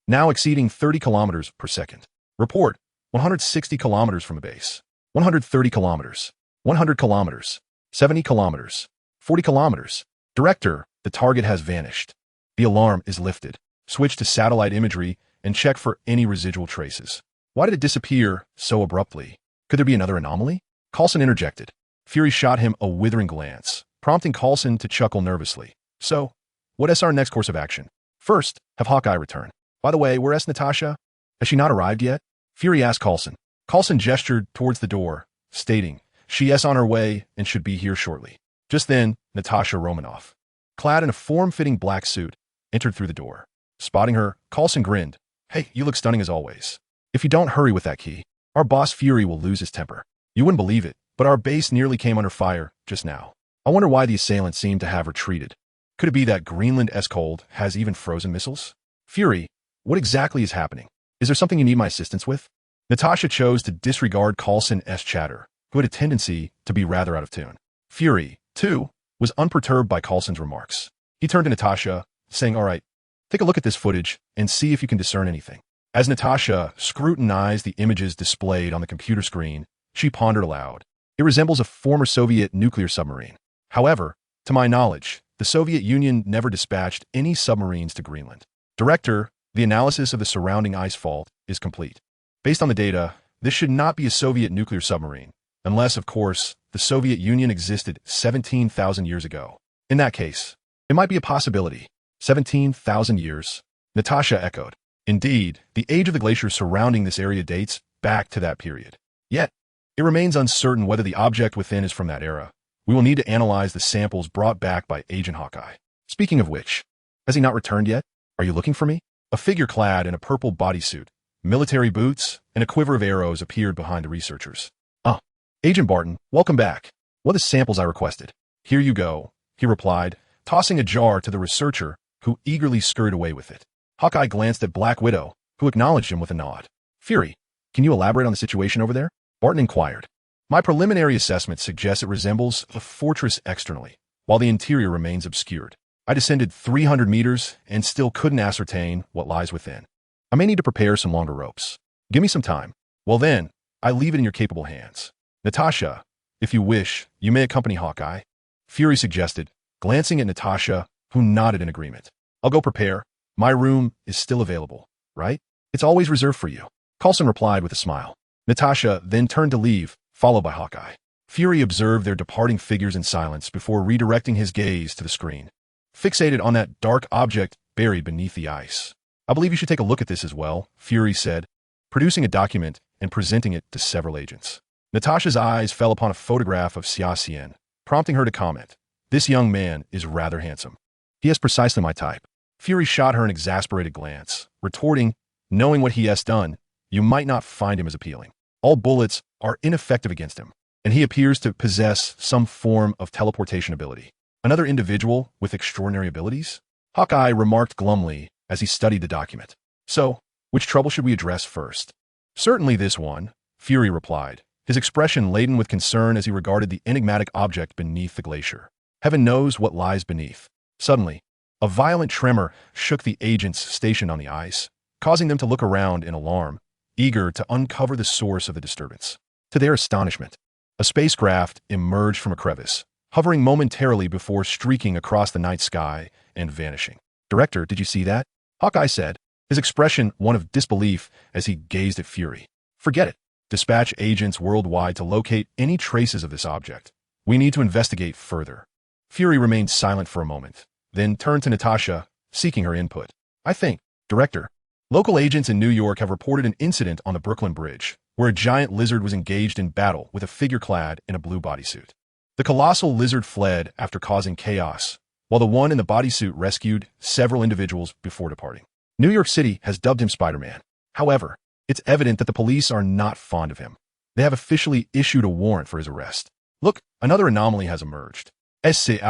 now exceeding 30 kilometers per second. Report. 160 kilometers from the base. 130 kilometers. 100 kilometers. 70 kilometers. 40 kilometers. Director, the target has vanished." The alarm is lifted. Switch to satellite imagery and check for any residual traces. Why did it disappear so abruptly? Could there be another anomaly? Coulson interjected. Fury shot him a withering glance, prompting Coulson to chuckle nervously. "So, what is our next course of action? First, have Hawkeye return. By the way, where's Natasha? Has she not arrived yet?" Fury asked Coulson. Coulson gestured towards the door, stating, "She is on her way and should be here shortly." Just then, Natasha Romanoff, clad in a form-fitting black suit, entered through the door. Spotting her, Coulson grinned. "Hey, you look stunning as always. If you don't hurry with that key, our boss Fury will lose his temper. You wouldn't believe it, but our base nearly came under fire just now. I wonder why the assailants seem to have retreated. Could it be that Greenland's cold has even frozen missiles?" "Fury, what exactly is happening? Is there something you need my assistance with?" Natasha chose to disregard Coulson's chatter, who had a tendency to be rather out of tune. Fury, too, was unperturbed by Coulson's remarks. He turned to Natasha, saying, "All right, take a look at this footage and see if you can discern anything." As Natasha scrutinized the images displayed on the computer screen, she pondered aloud. "It resembles a former Soviet nuclear submarine. However, to my knowledge, the Soviet Union never dispatched any submarines to Greenland. Director, the analysis of the surrounding ice fault is complete. Based on the data, this should not be a Soviet nuclear submarine, unless, of course, the Soviet Union existed 17,000 years ago. In that case, it might be a possibility." 17,000 years? Natasha echoed. Indeed, the age of the glaciers surrounding this area dates back to that period. Yet, it remains uncertain whether the object within is from that era. We will need to analyze the samples brought back by Agent Hawkeye. Speaking of which, has he not returned yet? Are you looking for me? A figure clad in a purple bodysuit, military boots, and a quiver of arrows appeared behind the researchers. "Ah, Agent Barton, welcome back. What are the samples I requested?" "Here you go," he replied, tossing a jar to the researcher, who eagerly scurried away with it. Hawkeye glanced at Black Widow, who acknowledged him with a nod. "Fury, can you elaborate on the situation over there?" Barton inquired. "My preliminary assessment suggests it resembles a fortress externally, while the interior remains obscured. I descended 300 meters and still couldn't ascertain what lies within. I may need to prepare some longer ropes. Give me some time. Well then, I leave it in your capable hands. Natasha, if you wish, you may accompany Hawkeye," Fury suggested, glancing at Natasha, who nodded in agreement. "I'll go prepare. My room is still available, right? It's always reserved for you," Coulson replied with a smile. Natasha then turned to leave, followed by Hawkeye. Fury observed their departing figures in silence before redirecting his gaze to the screen, fixated on that dark object buried beneath the ice. "I believe you should take a look at this as well," Fury said, producing a document and presenting it to several agents. Natasha's eyes fell upon a photograph of Xia Xian, prompting her to comment. This young man is rather handsome. He is precisely my type. Fury shot her an exasperated glance, retorting, knowing what he has done, you might not find him as appealing. All bullets are ineffective against him, and he appears to possess some form of teleportation ability. Another individual with extraordinary abilities? Hawkeye remarked glumly as he studied the document. So, which trouble should we address first? Certainly this one, Fury replied, his expression laden with concern as he regarded the enigmatic object beneath the glacier. Heaven knows what lies beneath. Suddenly, a violent tremor shook the agents stationed on the ice, causing them to look around in alarm, eager to uncover the source of the disturbance. To their astonishment, a spacecraft emerged from a crevice, hovering momentarily before streaking across the night sky and vanishing. Director, did you see that? Hawkeye said, his expression one of disbelief as he gazed at Fury. Forget it. Dispatch agents worldwide to locate any traces of this object. We need to investigate further. Fury remained silent for a moment, then turned to Natasha, seeking her input. I think, Director, local agents in New York have reported an incident on the Brooklyn Bridge, where a giant lizard was engaged in battle with a figure clad in a blue bodysuit. The colossal lizard fled after causing chaos, while the one in the bodysuit rescued several individuals before departing. New York City has dubbed him Spider-Man. However, it's evident that the police are not fond of him. They have officially issued a warrant for his arrest. Look, another anomaly has emerged. SCHIELD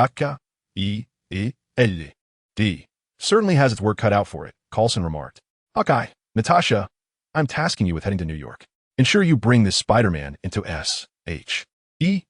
certainly has its work cut out for it, Coulson remarked. Hawkeye, Natasha, I'm tasking you with heading to New York. Ensure you bring this Spider-Man into SHIELD.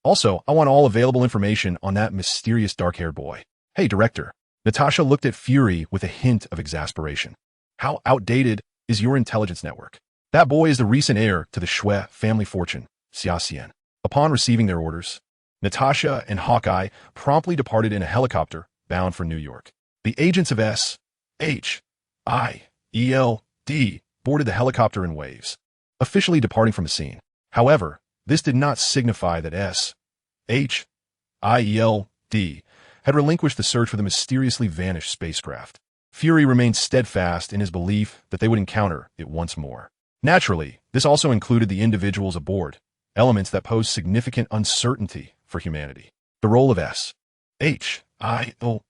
Also, I want all available information on that mysterious dark-haired boy. Hey, Director. Natasha looked at Fury with a hint of exasperation. How outdated is your intelligence network? That boy is the recent heir to the Shui family fortune, Xia Xian. Upon receiving their orders, Natasha and Hawkeye promptly departed in a helicopter bound for New York. The agents of SHIELD boarded the helicopter in waves, officially departing from the scene. However, this did not signify that SHIELD had relinquished the search for the mysteriously vanished spacecraft. Fury remained steadfast in his belief that they would encounter it once more. Naturally, this also included the individuals aboard, elements that posed significant uncertainty for humanity. The role of SHIELD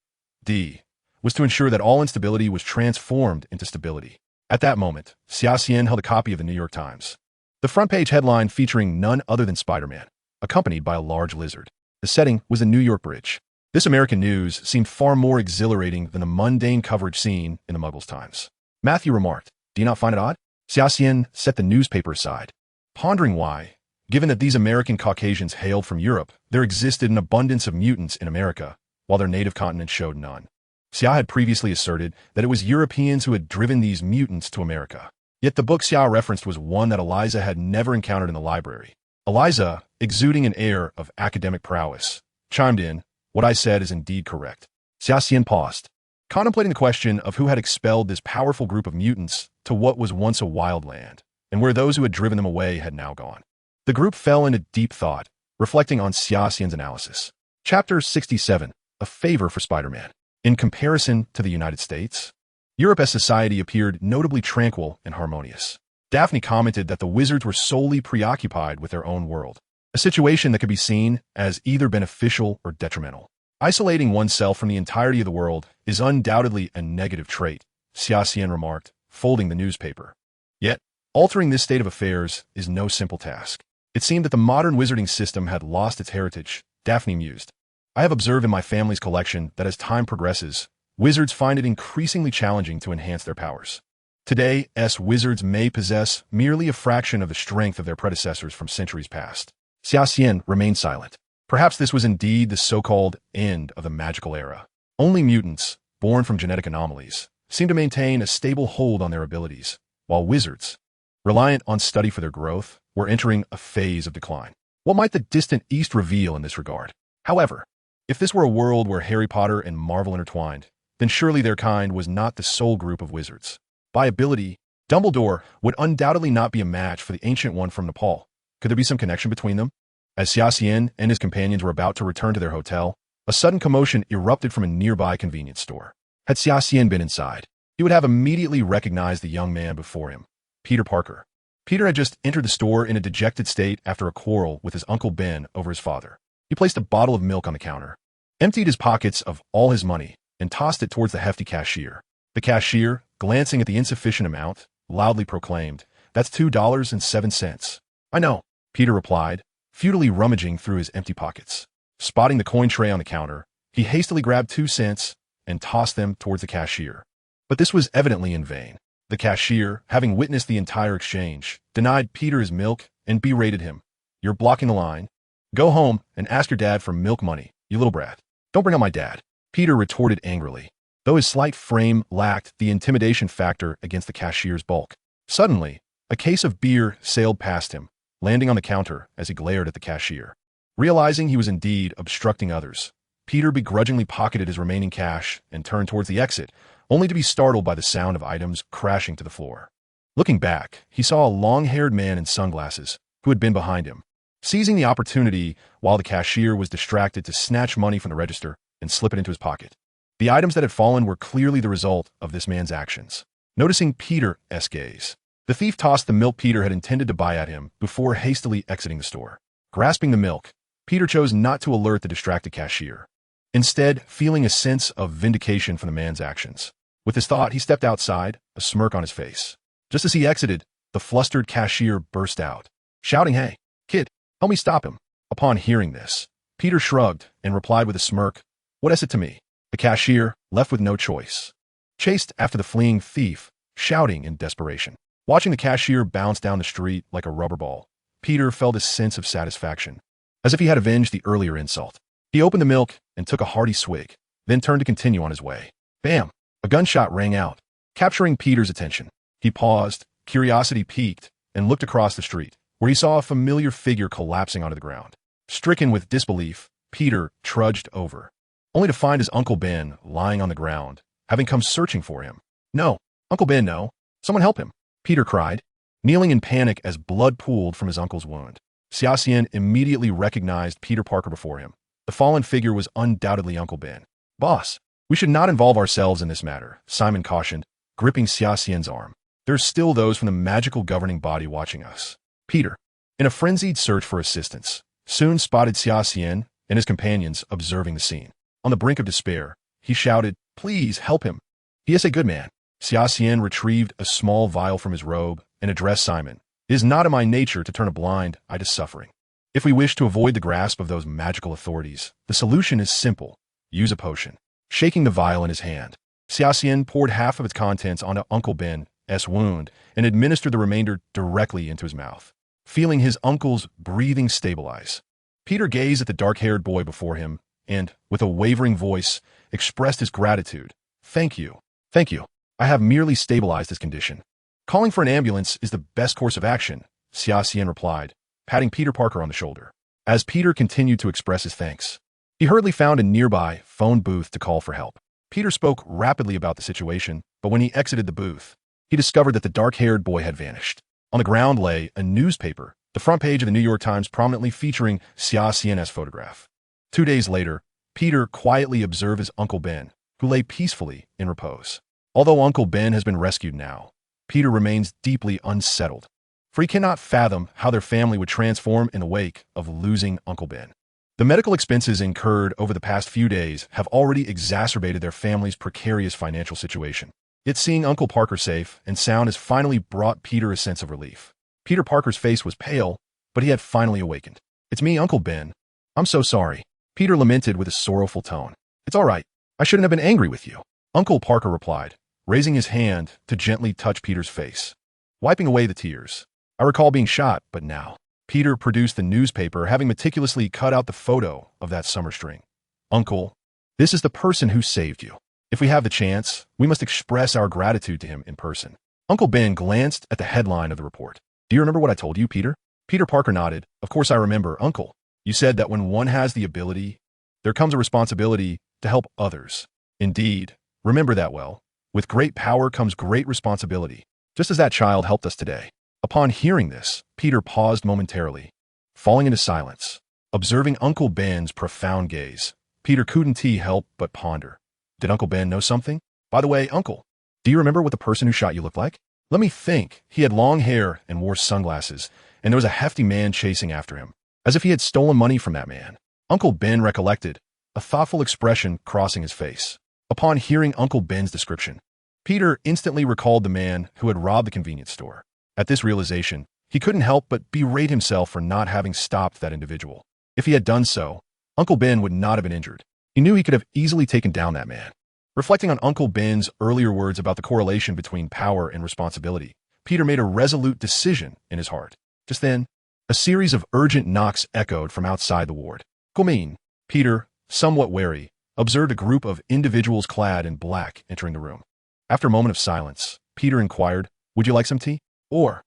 was to ensure that all instability was transformed into stability. At that moment, Xia Xian held a copy of the New York Times. The front-page headline featuring none other than Spider-Man, accompanied by a large lizard. The setting was a New York bridge. This American news seemed far more exhilarating than the mundane coverage seen in the Muggles' times. Matthew remarked, Do you not find it odd? Xia Xian set the newspaper aside, pondering why, given that these American Caucasians hailed from Europe, there existed an abundance of mutants in America, while their native continent showed none. Xia had previously asserted that it was Europeans who had driven these mutants to America. Yet the book Xia referenced was one that Eliza had never encountered in the library. Eliza, exuding an air of academic prowess, chimed in, What I said is indeed correct. Xia Xian paused, contemplating the question of who had expelled this powerful group of mutants to what was once a wild land, and where those who had driven them away had now gone. The group fell into deep thought, reflecting on Xia Xian's analysis. Chapter 67, A Favor for Spider-Man. In comparison to the United States, Europe as society appeared notably tranquil and harmonious. Daphne commented that the wizards were solely preoccupied with their own world, a situation that could be seen as either beneficial or detrimental. Isolating oneself from the entirety of the world is undoubtedly a negative trait, Xia Xian remarked, folding the newspaper. Yet, altering this state of affairs is no simple task. It seemed that the modern wizarding system had lost its heritage, Daphne mused. I have observed in my family's collection that as time progresses, wizards find it increasingly challenging to enhance their powers. Today, wizards may possess merely a fraction of the strength of their predecessors from centuries past. Xia Xian remained silent. Perhaps this was indeed the so-called end of the magical era. Only mutants, born from genetic anomalies, seem to maintain a stable hold on their abilities, while wizards, reliant on study for their growth, were entering a phase of decline. What might the distant East reveal in this regard? However, if this were a world where Harry Potter and Marvel intertwined, then surely their kind was not the sole group of wizards. By ability, Dumbledore would undoubtedly not be a match for the ancient one from Nepal. Could there be some connection between them? As Xia Xian and his companions were about to return to their hotel, a sudden commotion erupted from a nearby convenience store. Had Xia Xian been inside, he would have immediately recognized the young man before him, Peter Parker. Peter had just entered the store in a dejected state after a quarrel with his Uncle Ben over his father. He placed a bottle of milk on the counter, emptied his pockets of all his money, and tossed it towards the hefty cashier. The cashier, glancing at the insufficient amount, loudly proclaimed, "That's $2.07. "I know," Peter replied, futilely rummaging through his empty pockets. Spotting the coin tray on the counter, he hastily grabbed 2 cents and tossed them towards the cashier. But this was evidently in vain. The cashier, having witnessed the entire exchange, denied Peter his milk and berated him. "You're blocking the line. Go home and ask your dad for milk money, you little brat." "Don't bring up my dad," Peter retorted angrily, though his slight frame lacked the intimidation factor against the cashier's bulk. Suddenly, a case of beer sailed past him, landing on the counter as he glared at the cashier. Realizing he was indeed obstructing others, Peter begrudgingly pocketed his remaining cash and turned towards the exit, only to be startled by the sound of items crashing to the floor. Looking back, he saw a long-haired man in sunglasses who had been behind him, seizing the opportunity while the cashier was distracted to snatch money from the register and slip it into his pocket. The items that had fallen were clearly the result of this man's actions. Noticing Peter's gaze, the thief tossed the milk Peter had intended to buy at him before hastily exiting the store. Grasping the milk, Peter chose not to alert the distracted cashier, instead feeling a sense of vindication from the man's actions. With this thought, he stepped outside, a smirk on his face. Just as he exited, the flustered cashier burst out, shouting, "Hey, kid, help me stop him." Upon hearing this, Peter shrugged and replied with a smirk, "What is it to me?" The cashier, left with no choice, chased after the fleeing thief, shouting in desperation. Watching the cashier bounce down the street like a rubber ball, Peter felt a sense of satisfaction, as if he had avenged the earlier insult. He opened the milk and took a hearty swig, then turned to continue on his way. Bam! A gunshot rang out, capturing Peter's attention. He paused, curiosity piqued, and looked across the street, where he saw a familiar figure collapsing onto the ground. Stricken with disbelief, Peter trudged over, only to find his Uncle Ben lying on the ground, having come searching for him. "No, Uncle Ben, no. Someone help him," Peter cried, kneeling in panic as blood pooled from his uncle's wound. Xia Xian immediately recognized Peter Parker before him. The fallen figure was undoubtedly Uncle Ben. "Boss, we should not involve ourselves in this matter," Simon cautioned, gripping Xia Xian's arm. "There's still those from the magical governing body watching us." Peter, in a frenzied search for assistance, soon spotted Xia Xian and his companions observing the scene. On the brink of despair, he shouted, "Please help him. He is a good man." Xia Xian retrieved a small vial from his robe and addressed Simon. "It is not in my nature to turn a blind eye to suffering. If we wish to avoid the grasp of those magical authorities, the solution is simple. Use a potion." Shaking the vial in his hand, Xia Xian poured half of its contents onto Uncle Ben's wound and administered the remainder directly into his mouth. Feeling his uncle's breathing stabilize, Peter gazed at the dark-haired boy before him and, with a wavering voice, expressed his gratitude. "Thank you. Thank you. I have merely stabilized his condition." "Calling for an ambulance is the best course of action," Xia Xian replied, patting Peter Parker on the shoulder. As Peter continued to express his thanks, he hurriedly found a nearby phone booth to call for help. Peter spoke rapidly about the situation, but when he exited the booth, he discovered that the dark-haired boy had vanished. On the ground lay a newspaper, the front page of the New York Times prominently featuring Xia Xian's photograph. 2 days later, Peter quietly observed his Uncle Ben, who lay peacefully in repose. Although Uncle Ben has been rescued now, Peter remains deeply unsettled, for he cannot fathom how their family would transform in the wake of losing Uncle Ben. The medical expenses incurred over the past few days have already exacerbated their family's precarious financial situation. Yet seeing Uncle Parker safe and sound has finally brought Peter a sense of relief. Peter Parker's face was pale, but he had finally awakened. "It's me, Uncle Ben. I'm so sorry," Peter lamented with a sorrowful tone. "It's all right. I shouldn't have been angry with you," Uncle Parker replied, raising his hand to gently touch Peter's face, wiping away the tears. "I recall being shot, but now." Peter produced the newspaper, having meticulously cut out the photo of that summer string. "Uncle, this is the person who saved you. If we have the chance, we must express our gratitude to him in person." Uncle Ben glanced at the headline of the report. "Do you remember what I told you, Peter?" Peter Parker nodded. "Of course I remember, Uncle. You said that when one has the ability, there comes a responsibility to help others." "Indeed. Remember that well. With great power comes great responsibility, just as that child helped us today." Upon hearing this, Peter paused momentarily, falling into silence. Observing Uncle Ben's profound gaze, Peter couldn't help but ponder. Did Uncle Ben know something? "By the way, Uncle, do you remember what the person who shot you looked like?" Let me think. He had long hair and wore sunglasses, and there was a hefty man chasing after him, as if he had stolen money from that man. Uncle Ben recollected, a thoughtful expression crossing his face. Upon hearing Uncle Ben's description, Peter instantly recalled the man who had robbed the convenience store. At this realization, he couldn't help but berate himself for not having stopped that individual. If he had done so, Uncle Ben would not have been injured. He knew he could have easily taken down that man. Reflecting on Uncle Ben's earlier words about the correlation between power and responsibility, Peter made a resolute decision in his heart. Just then, a series of urgent knocks echoed from outside the ward. Come in. Peter, somewhat wary, observed a group of individuals clad in black entering the room. After a moment of silence, Peter inquired, "Would you like some tea? Or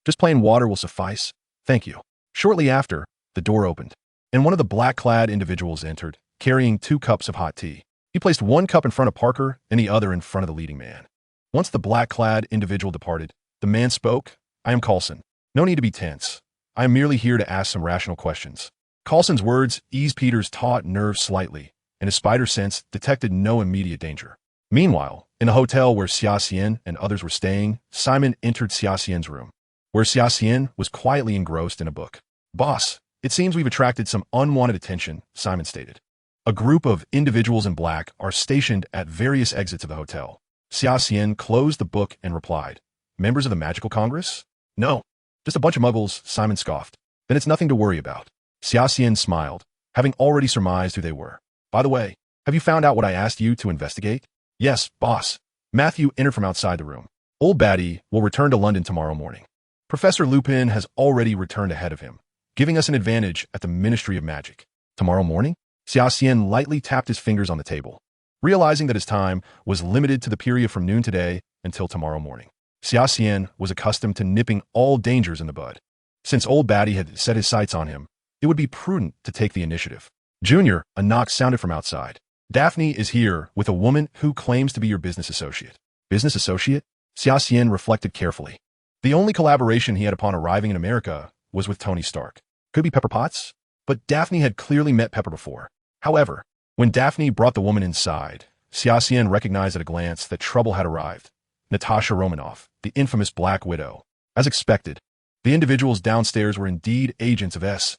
just plain water will suffice? Thank you." Shortly after, the door opened, and one of the black-clad individuals entered, carrying 2 cups of hot tea. He placed 1 cup in front of Parker and the other in front of the leading man. Once the black-clad individual departed, the man spoke, "I am Coulson. No need to be tense. I am merely here to ask some rational questions." Coulson's words eased Peter's taut nerves slightly, and his spider sense detected no immediate danger. Meanwhile, in the hotel where Xia Xian and others were staying, Simon entered Xia Xian's room, where Xia Xian was quietly engrossed in a book. "Boss, it seems we've attracted some unwanted attention," Simon stated. "A group of individuals in black are stationed at various exits of the hotel." Xia Xian closed the book and replied, "Members of the Magical Congress?" "No, just a bunch of muggles," Simon scoffed. "Then it's nothing to worry about." Xia Xian smiled, having already surmised who they were. "By the way, have you found out what I asked you to investigate?" "Yes, boss." Matthew entered from outside the room. "Old Batty will return to London tomorrow morning. Professor Lupin has already returned ahead of him, giving us an advantage at the Ministry of Magic." "Tomorrow morning?" Xia Xian lightly tapped his fingers on the table, realizing that his time was limited to the period from noon today until tomorrow morning. Xia Xian was accustomed to nipping all dangers in the bud. Since Old Batty had set his sights on him, it would be prudent to take the initiative. "Junior," a knock sounded from outside. "Daphne is here with a woman who claims to be your business associate." "Business associate?" Xia Xian reflected carefully. The only collaboration he had upon arriving in America was with Tony Stark. Could be Pepper Potts? But Daphne had clearly met Pepper before. However, when Daphne brought the woman inside, Xia Xian recognized at a glance that trouble had arrived. Natasha Romanoff, the infamous Black Widow. As expected, the individuals downstairs were indeed agents of S.H.I.E.L.D.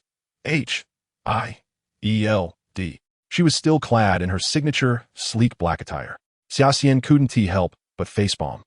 She was still clad in her signature, sleek black attire. Xia Xian couldn't help but facepalm.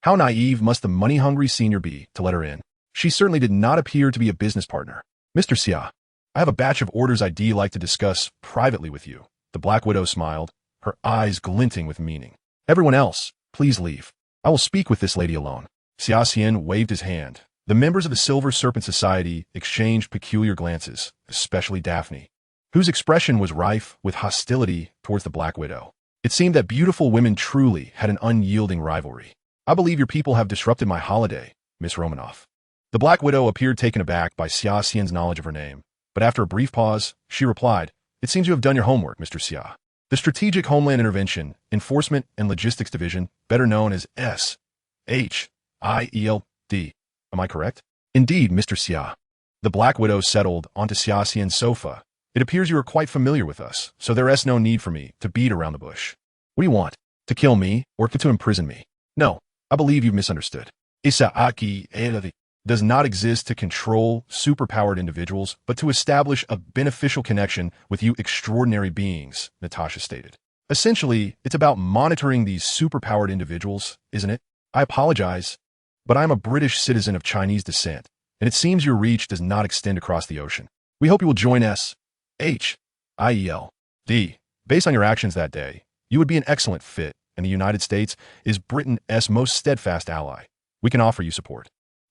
How naive must the money-hungry senior be to let her in? She certainly did not appear to be a business partner. "Mr. Xia, I have a batch of orders I'd like to discuss privately with you." The Black Widow smiled, her eyes glinting with meaning. "Everyone else, please leave. I will speak with this lady alone." Xia Xian waved his hand. The members of the Silver Serpent Society exchanged peculiar glances, especially Daphne, whose expression was rife with hostility towards the Black Widow. It seemed that beautiful women truly had an unyielding rivalry. "I believe your people have disrupted my holiday, Miss Romanoff." The Black Widow appeared taken aback by Xia Xian's knowledge of her name, but after a brief pause, she replied, "It seems you have done your homework, Mr. Xia. The Strategic Homeland Intervention, Enforcement and Logistics Division, better known as S.H.I.E.L.D. Am I correct?" "Indeed, Mr. Xia." The Black Widow settled onto Xia Xian's sofa. "It appears you are quite familiar with us, so there is no need for me to beat around the bush. What do you want? To kill me or to imprison me?" "No, I believe you've misunderstood. Isaaki does not exist to control superpowered individuals, but to establish a beneficial connection with you extraordinary beings," Natasha stated. "Essentially, it's about monitoring these superpowered individuals, isn't it?" "I apologize, but I'm a British citizen of Chinese descent, and it seems your reach does not extend across the ocean. We hope you will join S.H.I.E.L.D. Based on your actions that day, you would be an excellent fit, and the United States is Britain's most steadfast ally. We can offer you support."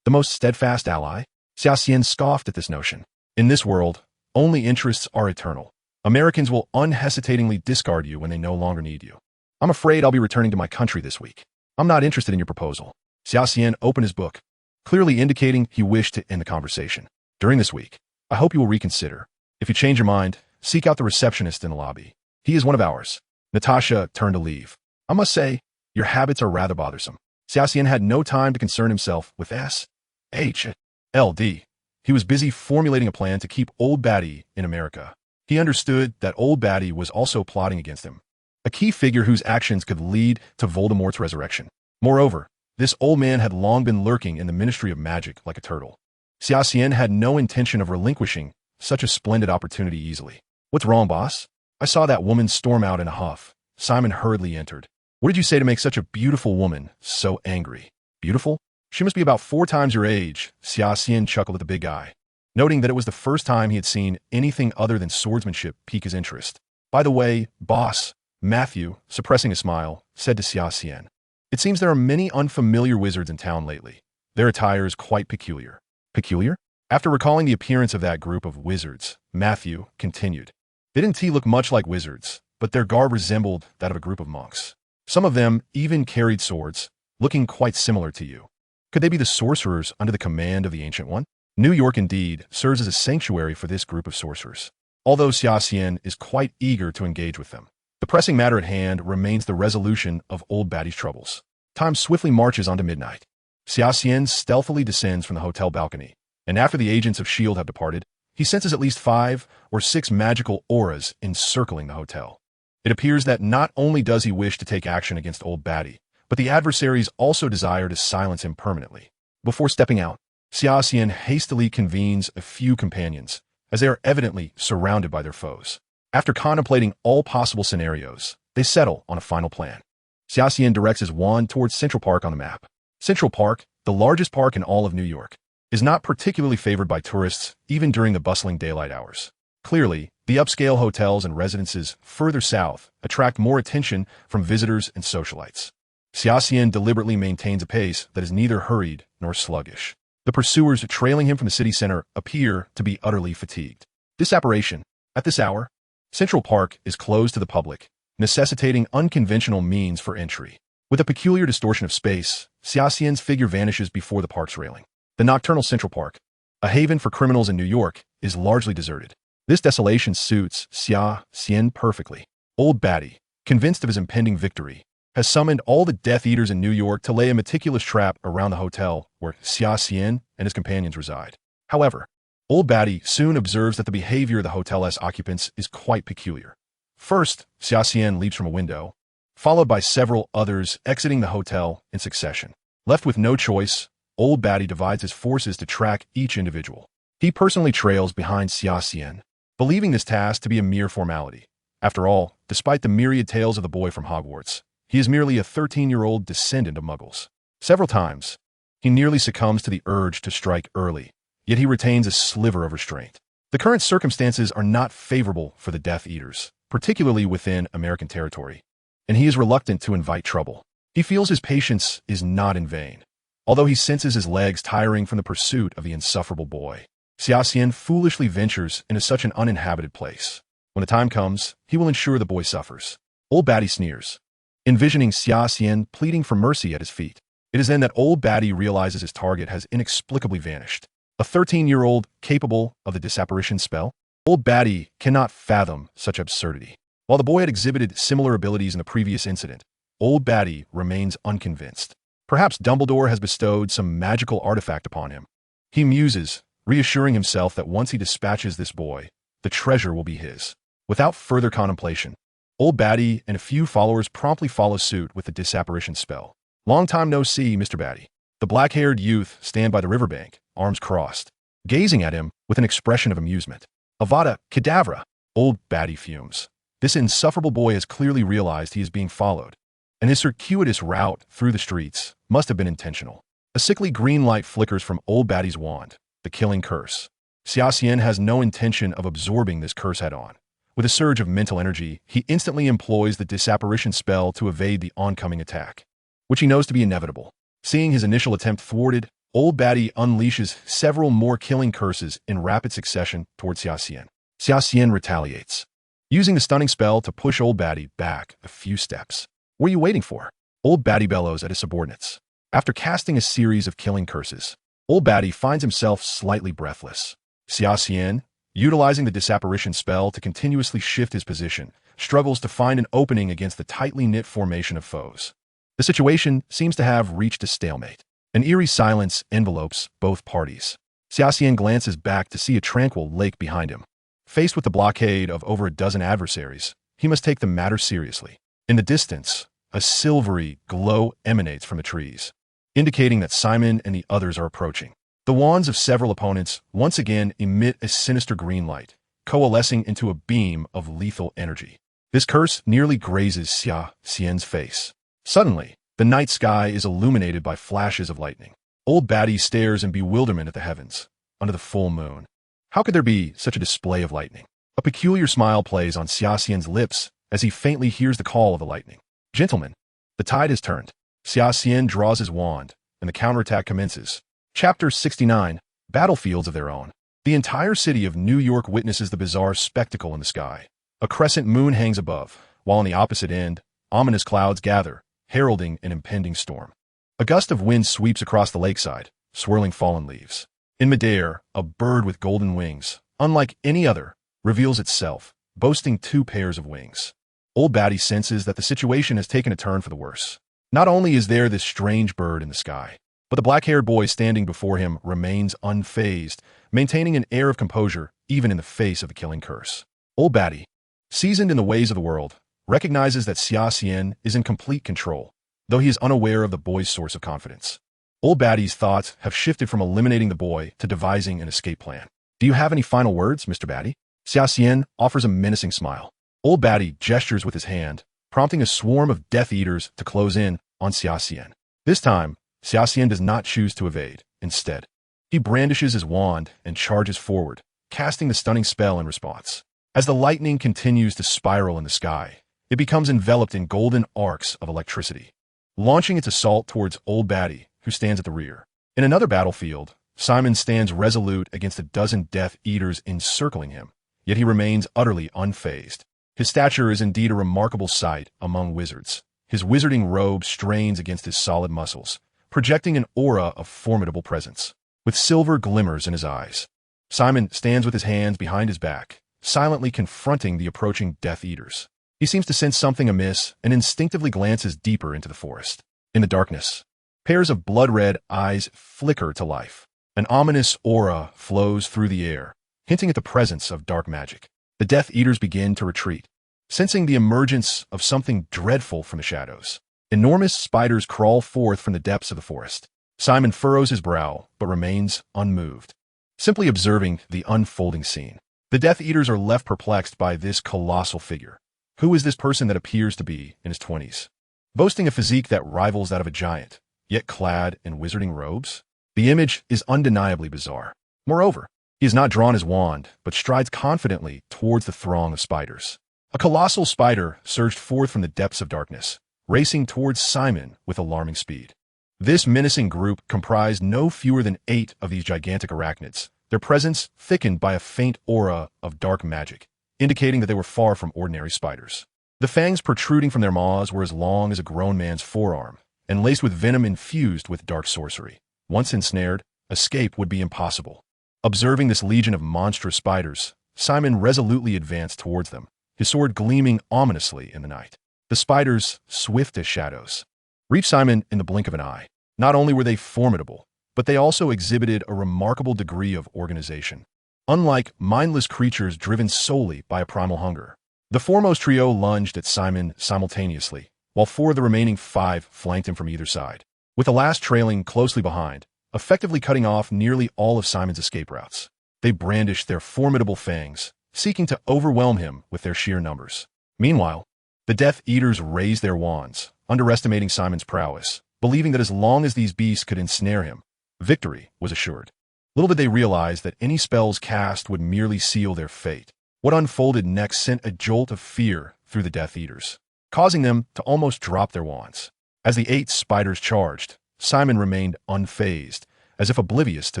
"The most steadfast ally?" Xia Xian scoffed at this notion. "In this world, only interests are eternal. Americans will unhesitatingly discard you when they no longer need you. I'm afraid I'll be returning to my country this week. I'm not interested in your proposal." Xia Xian opened his book, clearly indicating he wished to end the conversation. "During this week, I hope you will reconsider. If you change your mind, seek out the receptionist in the lobby. He is one of ours." Natasha turned to leave. "I must say, your habits are rather bothersome." Xia Xian had no time to concern himself with S.H.I.E.L.D. He was busy formulating a plan to keep Old Batty in America. He understood that Old Batty was also plotting against him, a key figure whose actions could lead to Voldemort's resurrection. Moreover, This old man had long been lurking in the Ministry of Magic like a turtle. Xia Xian had no intention of relinquishing such a splendid opportunity easily. "What's wrong, boss?" I saw that woman storm out in a huff. Simon hurriedly entered. "What did you say to make such a beautiful woman so angry?" "Beautiful? She must be about 4 times your age." Xia Xian chuckled at the big guy, noting that it was the first time he had seen anything other than swordsmanship pique his interest. "By the way, boss," Matthew, suppressing a smile, said to Xia Xian, "it seems there are many unfamiliar wizards in town lately. Their attire is quite peculiar." "Peculiar?" After recalling the appearance of that group of wizards, Matthew continued. "They didn't look much like wizards, but their garb resembled that of a group of monks. Some of them even carried swords, looking quite similar to you. Could they be the sorcerers under the command of the Ancient One? New York, indeed, serves as a sanctuary for this group of sorcerers." Although Xia Xian is quite eager to engage with them, the pressing matter at hand remains the resolution of Old Batty's troubles. Time swiftly marches on to midnight. Xia Xian stealthily descends from the hotel balcony, and after the agents of S.H.I.E.L.D. have departed, he senses at least 5 or 6 magical auras encircling the hotel. It appears that not only does he wish to take action against Old Batty, but the adversaries also desire to silence him permanently. Before stepping out, Xia Xian hastily convenes a few companions, as they are evidently surrounded by their foes. After contemplating all possible scenarios, they settle on a final plan. Xia Xian directs his wand towards Central Park on the map. Central Park, the largest park in all of New York, is not particularly favored by tourists even during the bustling daylight hours. Clearly, the upscale hotels and residences further south attract more attention from visitors and socialites. Xia Xian deliberately maintains a pace that is neither hurried nor sluggish. The pursuers trailing him from the city center appear to be utterly fatigued. Disapparition. At this hour, Central Park is closed to the public, necessitating unconventional means for entry. With a peculiar distortion of space, Xia Xian's figure vanishes before the park's railing. The nocturnal Central Park, a haven for criminals in New York, is largely deserted. This desolation suits Xia Xian perfectly. Old Batty, convinced of his impending victory, has summoned all the Death Eaters in New York to lay a meticulous trap around the hotel where Xia Xian and his companions reside. However, Old Batty soon observes that the behavior of the hotel's occupants is quite peculiar. First, Xia Xian leaps from a window, followed by several others exiting the hotel in succession. Left with no choice, Old Batty divides his forces to track each individual. He personally trails behind Xia Xian, believing this task to be a mere formality. After all, despite the myriad tales of the boy from Hogwarts, he is merely a 13-year-old descendant of Muggles. Several times, he nearly succumbs to the urge to strike early, yet he retains a sliver of restraint. The current circumstances are not favorable for the Death Eaters, particularly within American territory, and he is reluctant to invite trouble. He feels his patience is not in vain, although he senses his legs tiring from the pursuit of the insufferable boy. Xia Xian foolishly ventures into such an uninhabited place. When the time comes, he will ensure the boy suffers. Old Batty sneers, envisioning Xia Xian pleading for mercy at his feet. It is then that Old Batty realizes his target has inexplicably vanished. A 13-year-old capable of the disapparition spell? Old Batty cannot fathom such absurdity. While the boy had exhibited similar abilities in the previous incident, Old Batty remains unconvinced. Perhaps Dumbledore has bestowed some magical artifact upon him. He muses, reassuring himself that once he dispatches this boy, the treasure will be his. Without further contemplation, Old Batty and a few followers promptly follow suit with the disapparition spell. "Long time no see, Mr. Batty." The black-haired youth stand by the riverbank, arms crossed, gazing at him with an expression of amusement. "Avada Kedavra!" Old Batty fumes. This insufferable boy has clearly realized he is being followed, and his circuitous route through the streets must have been intentional. A sickly green light flickers from Old Batty's wand, the killing curse. Xia Xian has no intention of absorbing this curse head-on. With a surge of mental energy, he instantly employs the disapparition spell to evade the oncoming attack, which he knows to be inevitable. Seeing his initial attempt thwarted, Old Batty unleashes several more killing curses in rapid succession towards Xia Xian. Xia Xian retaliates, using the stunning spell to push Old Batty back a few steps. "What are you waiting for?" Old Batty bellows at his subordinates. After casting a series of killing curses, Old Batty finds himself slightly breathless. Xia Xian, utilizing the disapparition spell to continuously shift his position, struggles to find an opening against the tightly knit formation of foes. The situation seems to have reached a stalemate. An eerie silence envelopes both parties. Xia Xian glances back to see a tranquil lake behind him. Faced with the blockade of over a dozen adversaries, he must take the matter seriously. In the distance, a silvery glow emanates from the trees, indicating that Simon and the others are approaching. The wands of several opponents once again emit a sinister green light, coalescing into a beam of lethal energy. This curse nearly grazes Xia Xian's face. Suddenly, the night sky is illuminated by flashes of lightning. Old Batty stares in bewilderment at the heavens, under the full moon. How could there be such a display of lightning? A peculiar smile plays on Xia Xian's lips as he faintly hears the call of the lightning. Gentlemen, the tide has turned. Xia Xian draws his wand, and the counterattack commences. Chapter 69, Battlefields of Their Own. The entire city of New York witnesses the bizarre spectacle in the sky. A crescent moon hangs above, while on the opposite end, ominous clouds gather, heralding an impending storm. A gust of wind sweeps across the lakeside, swirling fallen leaves. In midair, a bird with golden wings, unlike any other, reveals itself, boasting 2 pairs of wings. Old Batty senses that the situation has taken a turn for the worse. Not only is there this strange bird in the sky, but the black-haired boy standing before him remains unfazed, maintaining an air of composure even in the face of the killing curse. Old Batty, seasoned in the ways of the world, recognizes that Xia Xian is in complete control, though he is unaware of the boy's source of confidence. Old Batty's thoughts have shifted from eliminating the boy to devising an escape plan. Do you have any final words, Mr. Batty? Xia Xian offers a menacing smile. Old Batty gestures with his hand, prompting a swarm of Death Eaters to close in on Xia Xian. This time, Xia Xian does not choose to evade. Instead, he brandishes his wand and charges forward, casting the stunning spell in response. As the lightning continues to spiral in the sky, it becomes enveloped in golden arcs of electricity, launching its assault towards Old Batty, who stands at the rear. In another battlefield, Simon stands resolute against a dozen Death Eaters encircling him, yet he remains utterly unfazed. His stature is indeed a remarkable sight among wizards. His wizarding robe strains against his solid muscles, projecting an aura of formidable presence. With silver glimmers in his eyes, Simon stands with his hands behind his back, silently confronting the approaching Death Eaters. He seems to sense something amiss and instinctively glances deeper into the forest. In the darkness, pairs of blood-red eyes flicker to life. An ominous aura flows through the air, hinting at the presence of dark magic. The Death Eaters begin to retreat, sensing the emergence of something dreadful from the shadows. Enormous spiders crawl forth from the depths of the forest. Simon furrows his brow, but remains unmoved, simply observing the unfolding scene. The Death Eaters are left perplexed by this colossal figure. Who is this person that appears to be in his 20s? Boasting a physique that rivals that of a giant, yet clad in wizarding robes? The image is undeniably bizarre. Moreover, he has not drawn his wand, but strides confidently towards the throng of spiders. A colossal spider surged forth from the depths of darkness, racing towards Simon with alarming speed. This menacing group comprised no fewer than 8 of these gigantic arachnids, their presence thickened by a faint aura of dark magic, indicating that they were far from ordinary spiders. The fangs protruding from their maws were as long as a grown man's forearm, and laced with venom infused with dark sorcery. Once ensnared, escape would be impossible. Observing this legion of monstrous spiders, Simon resolutely advanced towards them, his sword gleaming ominously in the night. The spiders, swift as shadows, reached Simon in the blink of an eye. Not only were they formidable, but they also exhibited a remarkable degree of organization. Unlike mindless creatures driven solely by a primal hunger, the foremost trio lunged at Simon simultaneously, while 4 of the remaining 5 flanked him from either side, with the last trailing closely behind, effectively cutting off nearly all of Simon's escape routes. They brandished their formidable fangs, seeking to overwhelm him with their sheer numbers. Meanwhile, the Death Eaters raised their wands, underestimating Simon's prowess, believing that as long as these beasts could ensnare him, victory was assured. Little did they realize that any spells cast would merely seal their fate. What unfolded next sent a jolt of fear through the Death Eaters, causing them to almost drop their wands. As the 8 spiders charged, Simon remained unfazed, as if oblivious to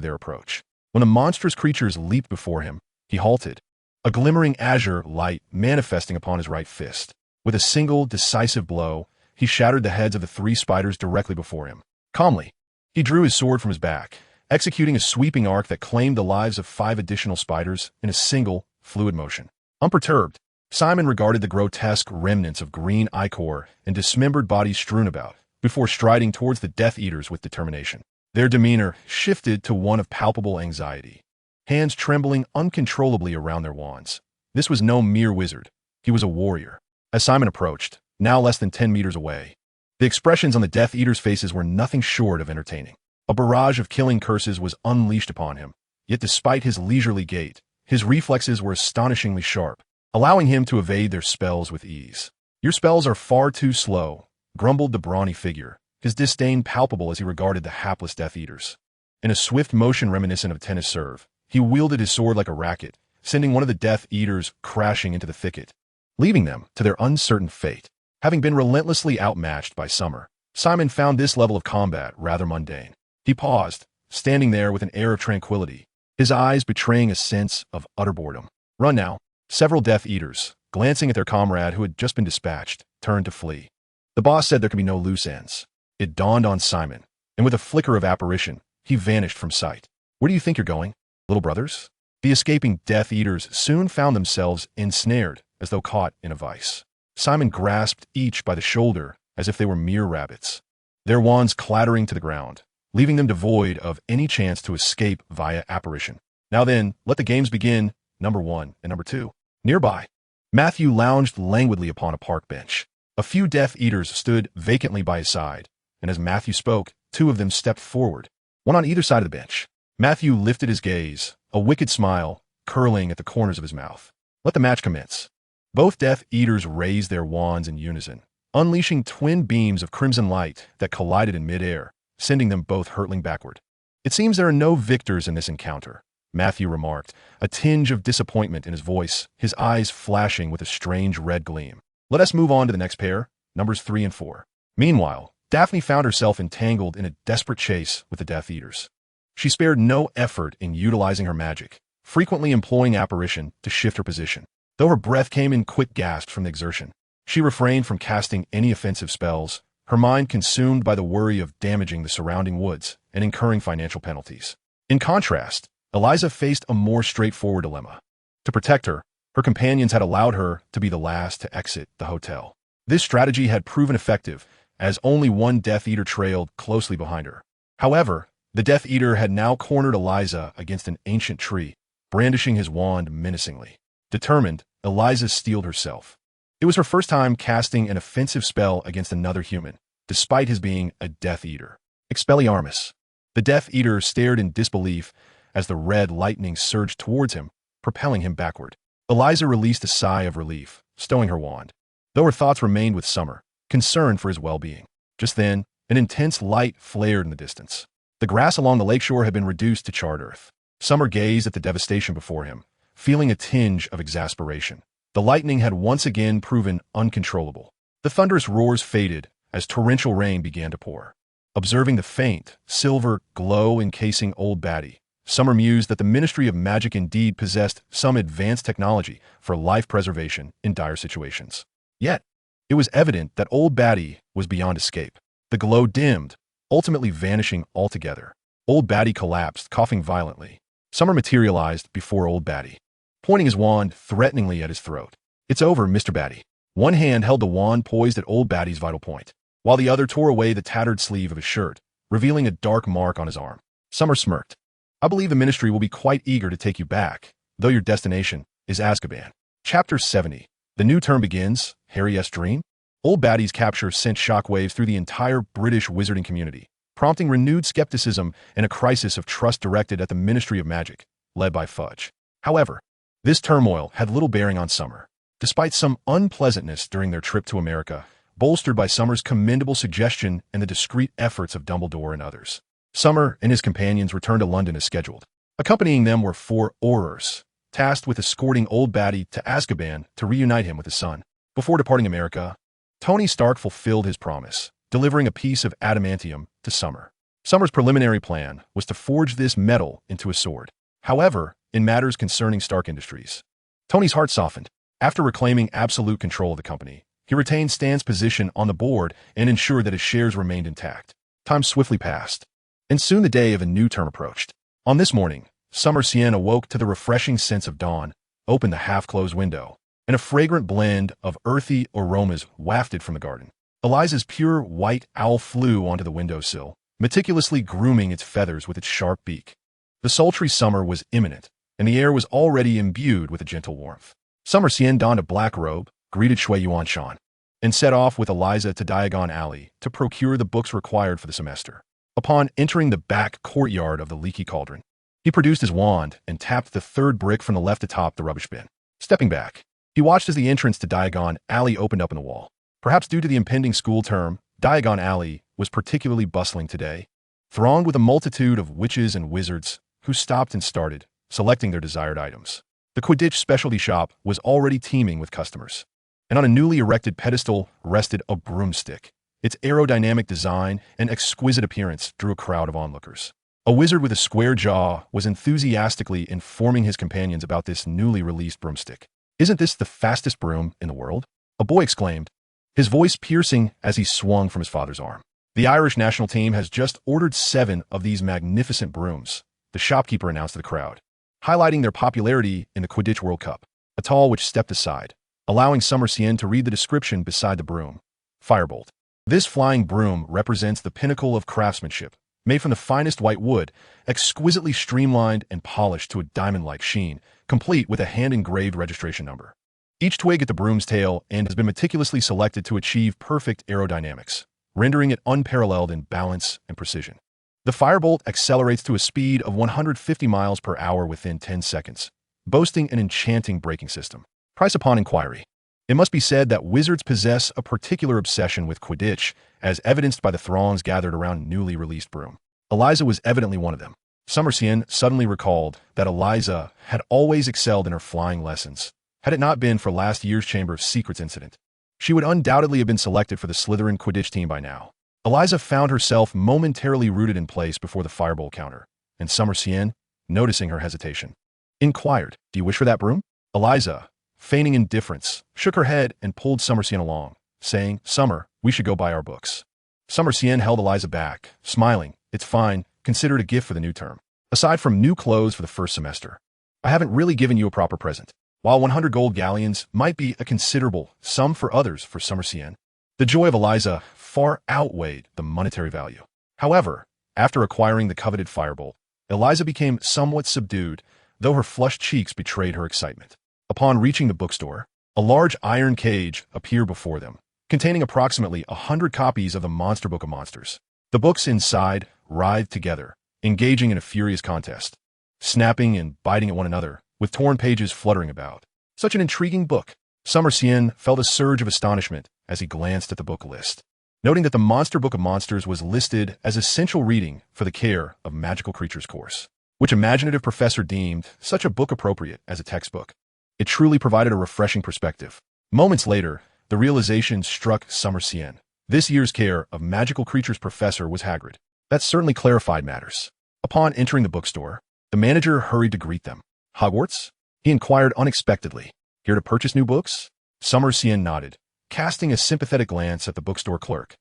their approach. When the monstrous creatures leaped before him, he halted, a glimmering azure light manifesting upon his right fist. With a single, decisive blow, he shattered the heads of the 3 spiders directly before him. Calmly, he drew his sword from his back, executing a sweeping arc that claimed the lives of 5 additional spiders in a single, fluid motion. Unperturbed, Simon regarded the grotesque remnants of green ichor and dismembered bodies strewn about, before striding towards the Death Eaters with determination. Their demeanor shifted to one of palpable anxiety, hands trembling uncontrollably around their wands. This was no mere wizard. He was a warrior. As Simon approached, now less than 10 meters away, The expressions on the Death Eaters' faces were nothing short of entertaining. A barrage of killing curses was unleashed upon him, yet despite his leisurely gait, his reflexes were astonishingly sharp, allowing him to evade their spells with ease. "Your spells are far too slow," grumbled the brawny figure, his disdain palpable as he regarded the hapless Death Eaters. In a swift motion reminiscent of a tennis serve, he wielded his sword like a racket, sending one of the Death Eaters crashing into the thicket, leaving them to their uncertain fate. Having been relentlessly outmatched by Summer, Simon found this level of combat rather mundane. He paused, standing there with an air of tranquility, his eyes betraying a sense of utter boredom. "Run now." Several Death Eaters, glancing at their comrade who had just been dispatched, turned to flee. The boss said there could be no loose ends. It dawned on Simon, and with a flicker of apparition, he vanished from sight. "Where do you think you're going, little brothers?" The escaping Death Eaters soon found themselves ensnared as though caught in a vice. Simon grasped each by the shoulder as if they were mere rabbits, their wands clattering to the ground, leaving them devoid of any chance to escape via apparition. "Now then, let the games begin, number 1 and number 2. Nearby, Matthew lounged languidly upon a park bench. A few Death Eaters stood vacantly by his side, and as Matthew spoke, 2 of them stepped forward, one on either side of the bench. Matthew lifted his gaze, a wicked smile curling at the corners of his mouth. "Let the match commence." Both Death Eaters raised their wands in unison, unleashing twin beams of crimson light that collided in midair, sending them both hurtling backward. "It seems there are no victors in this encounter," Matthew remarked, a tinge of disappointment in his voice, his eyes flashing with a strange red gleam. "Let us move on to the next pair, numbers 3 and 4. Meanwhile, Daphne found herself entangled in a desperate chase with the Death Eaters. She spared no effort in utilizing her magic, frequently employing apparition to shift her position. Though her breath came in quick gasps from the exertion, she refrained from casting any offensive spells, her mind consumed by the worry of damaging the surrounding woods and incurring financial penalties. In contrast, Eliza faced a more straightforward dilemma. To protect her, her companions had allowed her to be the last to exit the hotel. This strategy had proven effective, as only one Death Eater trailed closely behind her. However, the Death Eater had now cornered Eliza against an ancient tree, brandishing his wand menacingly. Determined, Eliza steeled herself. It was her first time casting an offensive spell against another human, despite his being a Death Eater. Expelliarmus. The Death Eater stared in disbelief as the red lightning surged towards him, propelling him backward. Eliza released a sigh of relief, stowing her wand, though her thoughts remained with Summer, concerned for his well-being. Just then, an intense light flared in the distance. The grass along the lakeshore had been reduced to charred earth. Summer gazed at the devastation before him, feeling a tinge of exasperation. The lightning had once again proven uncontrollable. The thunderous roars faded as torrential rain began to pour. Observing the faint, silver glow encasing Old Batty, Summer mused that the Ministry of Magic indeed possessed some advanced technology for life preservation in dire situations. Yet, it was evident that Old Batty was beyond escape. The glow dimmed, ultimately vanishing altogether. Old Batty collapsed, coughing violently. Summer materialized before Old Batty, pointing his wand threateningly at his throat. "It's over, Mr. Batty." One hand held the wand poised at Old Batty's vital point, while the other tore away the tattered sleeve of his shirt, revealing a dark mark on his arm. Summer smirked. "I believe the Ministry will be quite eager to take you back, though your destination is Azkaban." Chapter 70. The new term begins, Harry's dream? Old Batty's capture sent shockwaves through the entire British wizarding community, prompting renewed skepticism and a crisis of trust directed at the Ministry of Magic, led by Fudge. However, this turmoil had little bearing on Summer. Despite some unpleasantness during their trip to America, bolstered by Summer's commendable suggestion and the discreet efforts of Dumbledore and others, Summer and his companions returned to London as scheduled. Accompanying them were 4 Aurors, tasked with escorting Old Batty to Azkaban to reunite him with his son. Before departing America, Tony Stark fulfilled his promise, delivering a piece of adamantium to Summer. Summer's preliminary plan was to forge this metal into a sword. However, in matters concerning Stark Industries, Tony's heart softened. After reclaiming absolute control of the company, he retained Stan's position on the board and ensured that his shares remained intact. Time swiftly passed, and soon the day of a new term approached. On this morning, Xia Xian awoke to the refreshing sense of dawn, opened the half-closed window, and a fragrant blend of earthy aromas wafted from the garden. Eliza's pure white owl flew onto the windowsill, meticulously grooming its feathers with its sharp beak. The sultry summer was imminent, and the air was already imbued with a gentle warmth. Xia Xian donned a black robe, greeted Shui Yuan Shan. and set off with Eliza to Diagon Alley to procure the books required for the semester. Upon entering the back courtyard of the Leaky Cauldron, he produced his wand and tapped the third brick from the left atop the rubbish bin. Stepping back, he watched as the entrance to Diagon Alley opened up in the wall. Perhaps due to the impending school term, Diagon Alley was particularly bustling today, thronged with a multitude of witches and wizards who stopped and started, selecting their desired items. The Quidditch specialty shop was already teeming with customers, and on a newly erected pedestal rested a broomstick. Its aerodynamic design and exquisite appearance drew a crowd of onlookers. A wizard with a square jaw was enthusiastically informing his companions about this newly released broomstick. "Isn't this the fastest broom in the world?" a boy exclaimed, his voice piercing as he swung from his father's arm. "The Irish national team has just ordered 7 of these magnificent brooms," the shopkeeper announced to the crowd, highlighting their popularity in the Quidditch World Cup. A tall witch stepped aside, allowing Xia Xian to read the description beside the broom. Firebolt. This flying broom represents the pinnacle of craftsmanship, made from the finest white wood, exquisitely streamlined and polished to a diamond-like sheen, complete with a hand-engraved registration number. Each twig at the broom's tail end has been meticulously selected to achieve perfect aerodynamics, rendering it unparalleled in balance and precision. The firebolt accelerates to a speed of 150 miles per hour within 10 seconds, boasting an enchanting braking system. Price upon inquiry. It must be said that wizards possess a particular obsession with Quidditch, as evidenced by the throngs gathered around newly released broom. Eliza was evidently one of them. Xia Xian suddenly recalled that Eliza had always excelled in her flying lessons. Had it not been for last year's Chamber of Secrets incident, she would undoubtedly have been selected for the Slytherin Quidditch team by now. Eliza found herself momentarily rooted in place before the firebolt counter, and Xia Xian, noticing her hesitation, inquired, "Do you wish for that broom?" Eliza, feigning indifference, shook her head and pulled Xia Xian along, saying, "Summer, we should go buy our books." Xia Xian held Eliza back, smiling. "It's fine. Consider it a gift for the new term. Aside from new clothes for the first semester, I haven't really given you a proper present." While 100 gold galleons might be a considerable sum for others for Xia Xian, the joy of Eliza far outweighed the monetary value. However, after acquiring the coveted firebolt, Eliza became somewhat subdued, though her flushed cheeks betrayed her excitement. Upon reaching the bookstore, a large iron cage appeared before them, containing approximately 100 copies of the Monster Book of Monsters. The books inside writhed together, engaging in a furious contest, snapping and biting at one another, with torn pages fluttering about. Such an intriguing book. Xia Xian felt a surge of astonishment as he glanced at the book list, noting that the Monster Book of Monsters was listed as essential reading for the Care of Magical Creatures course, which imaginative professor deemed such a book appropriate as a textbook. It truly provided a refreshing perspective. Moments later, the realization struck Xia Xian. This year's Care of Magical Creatures professor was Hagrid. That certainly clarified matters. Upon entering the bookstore, the manager hurried to greet them. "Hogwarts?" he inquired unexpectedly. "Here to purchase new books?" Xia Xian nodded, casting a sympathetic glance at the bookstore clerk,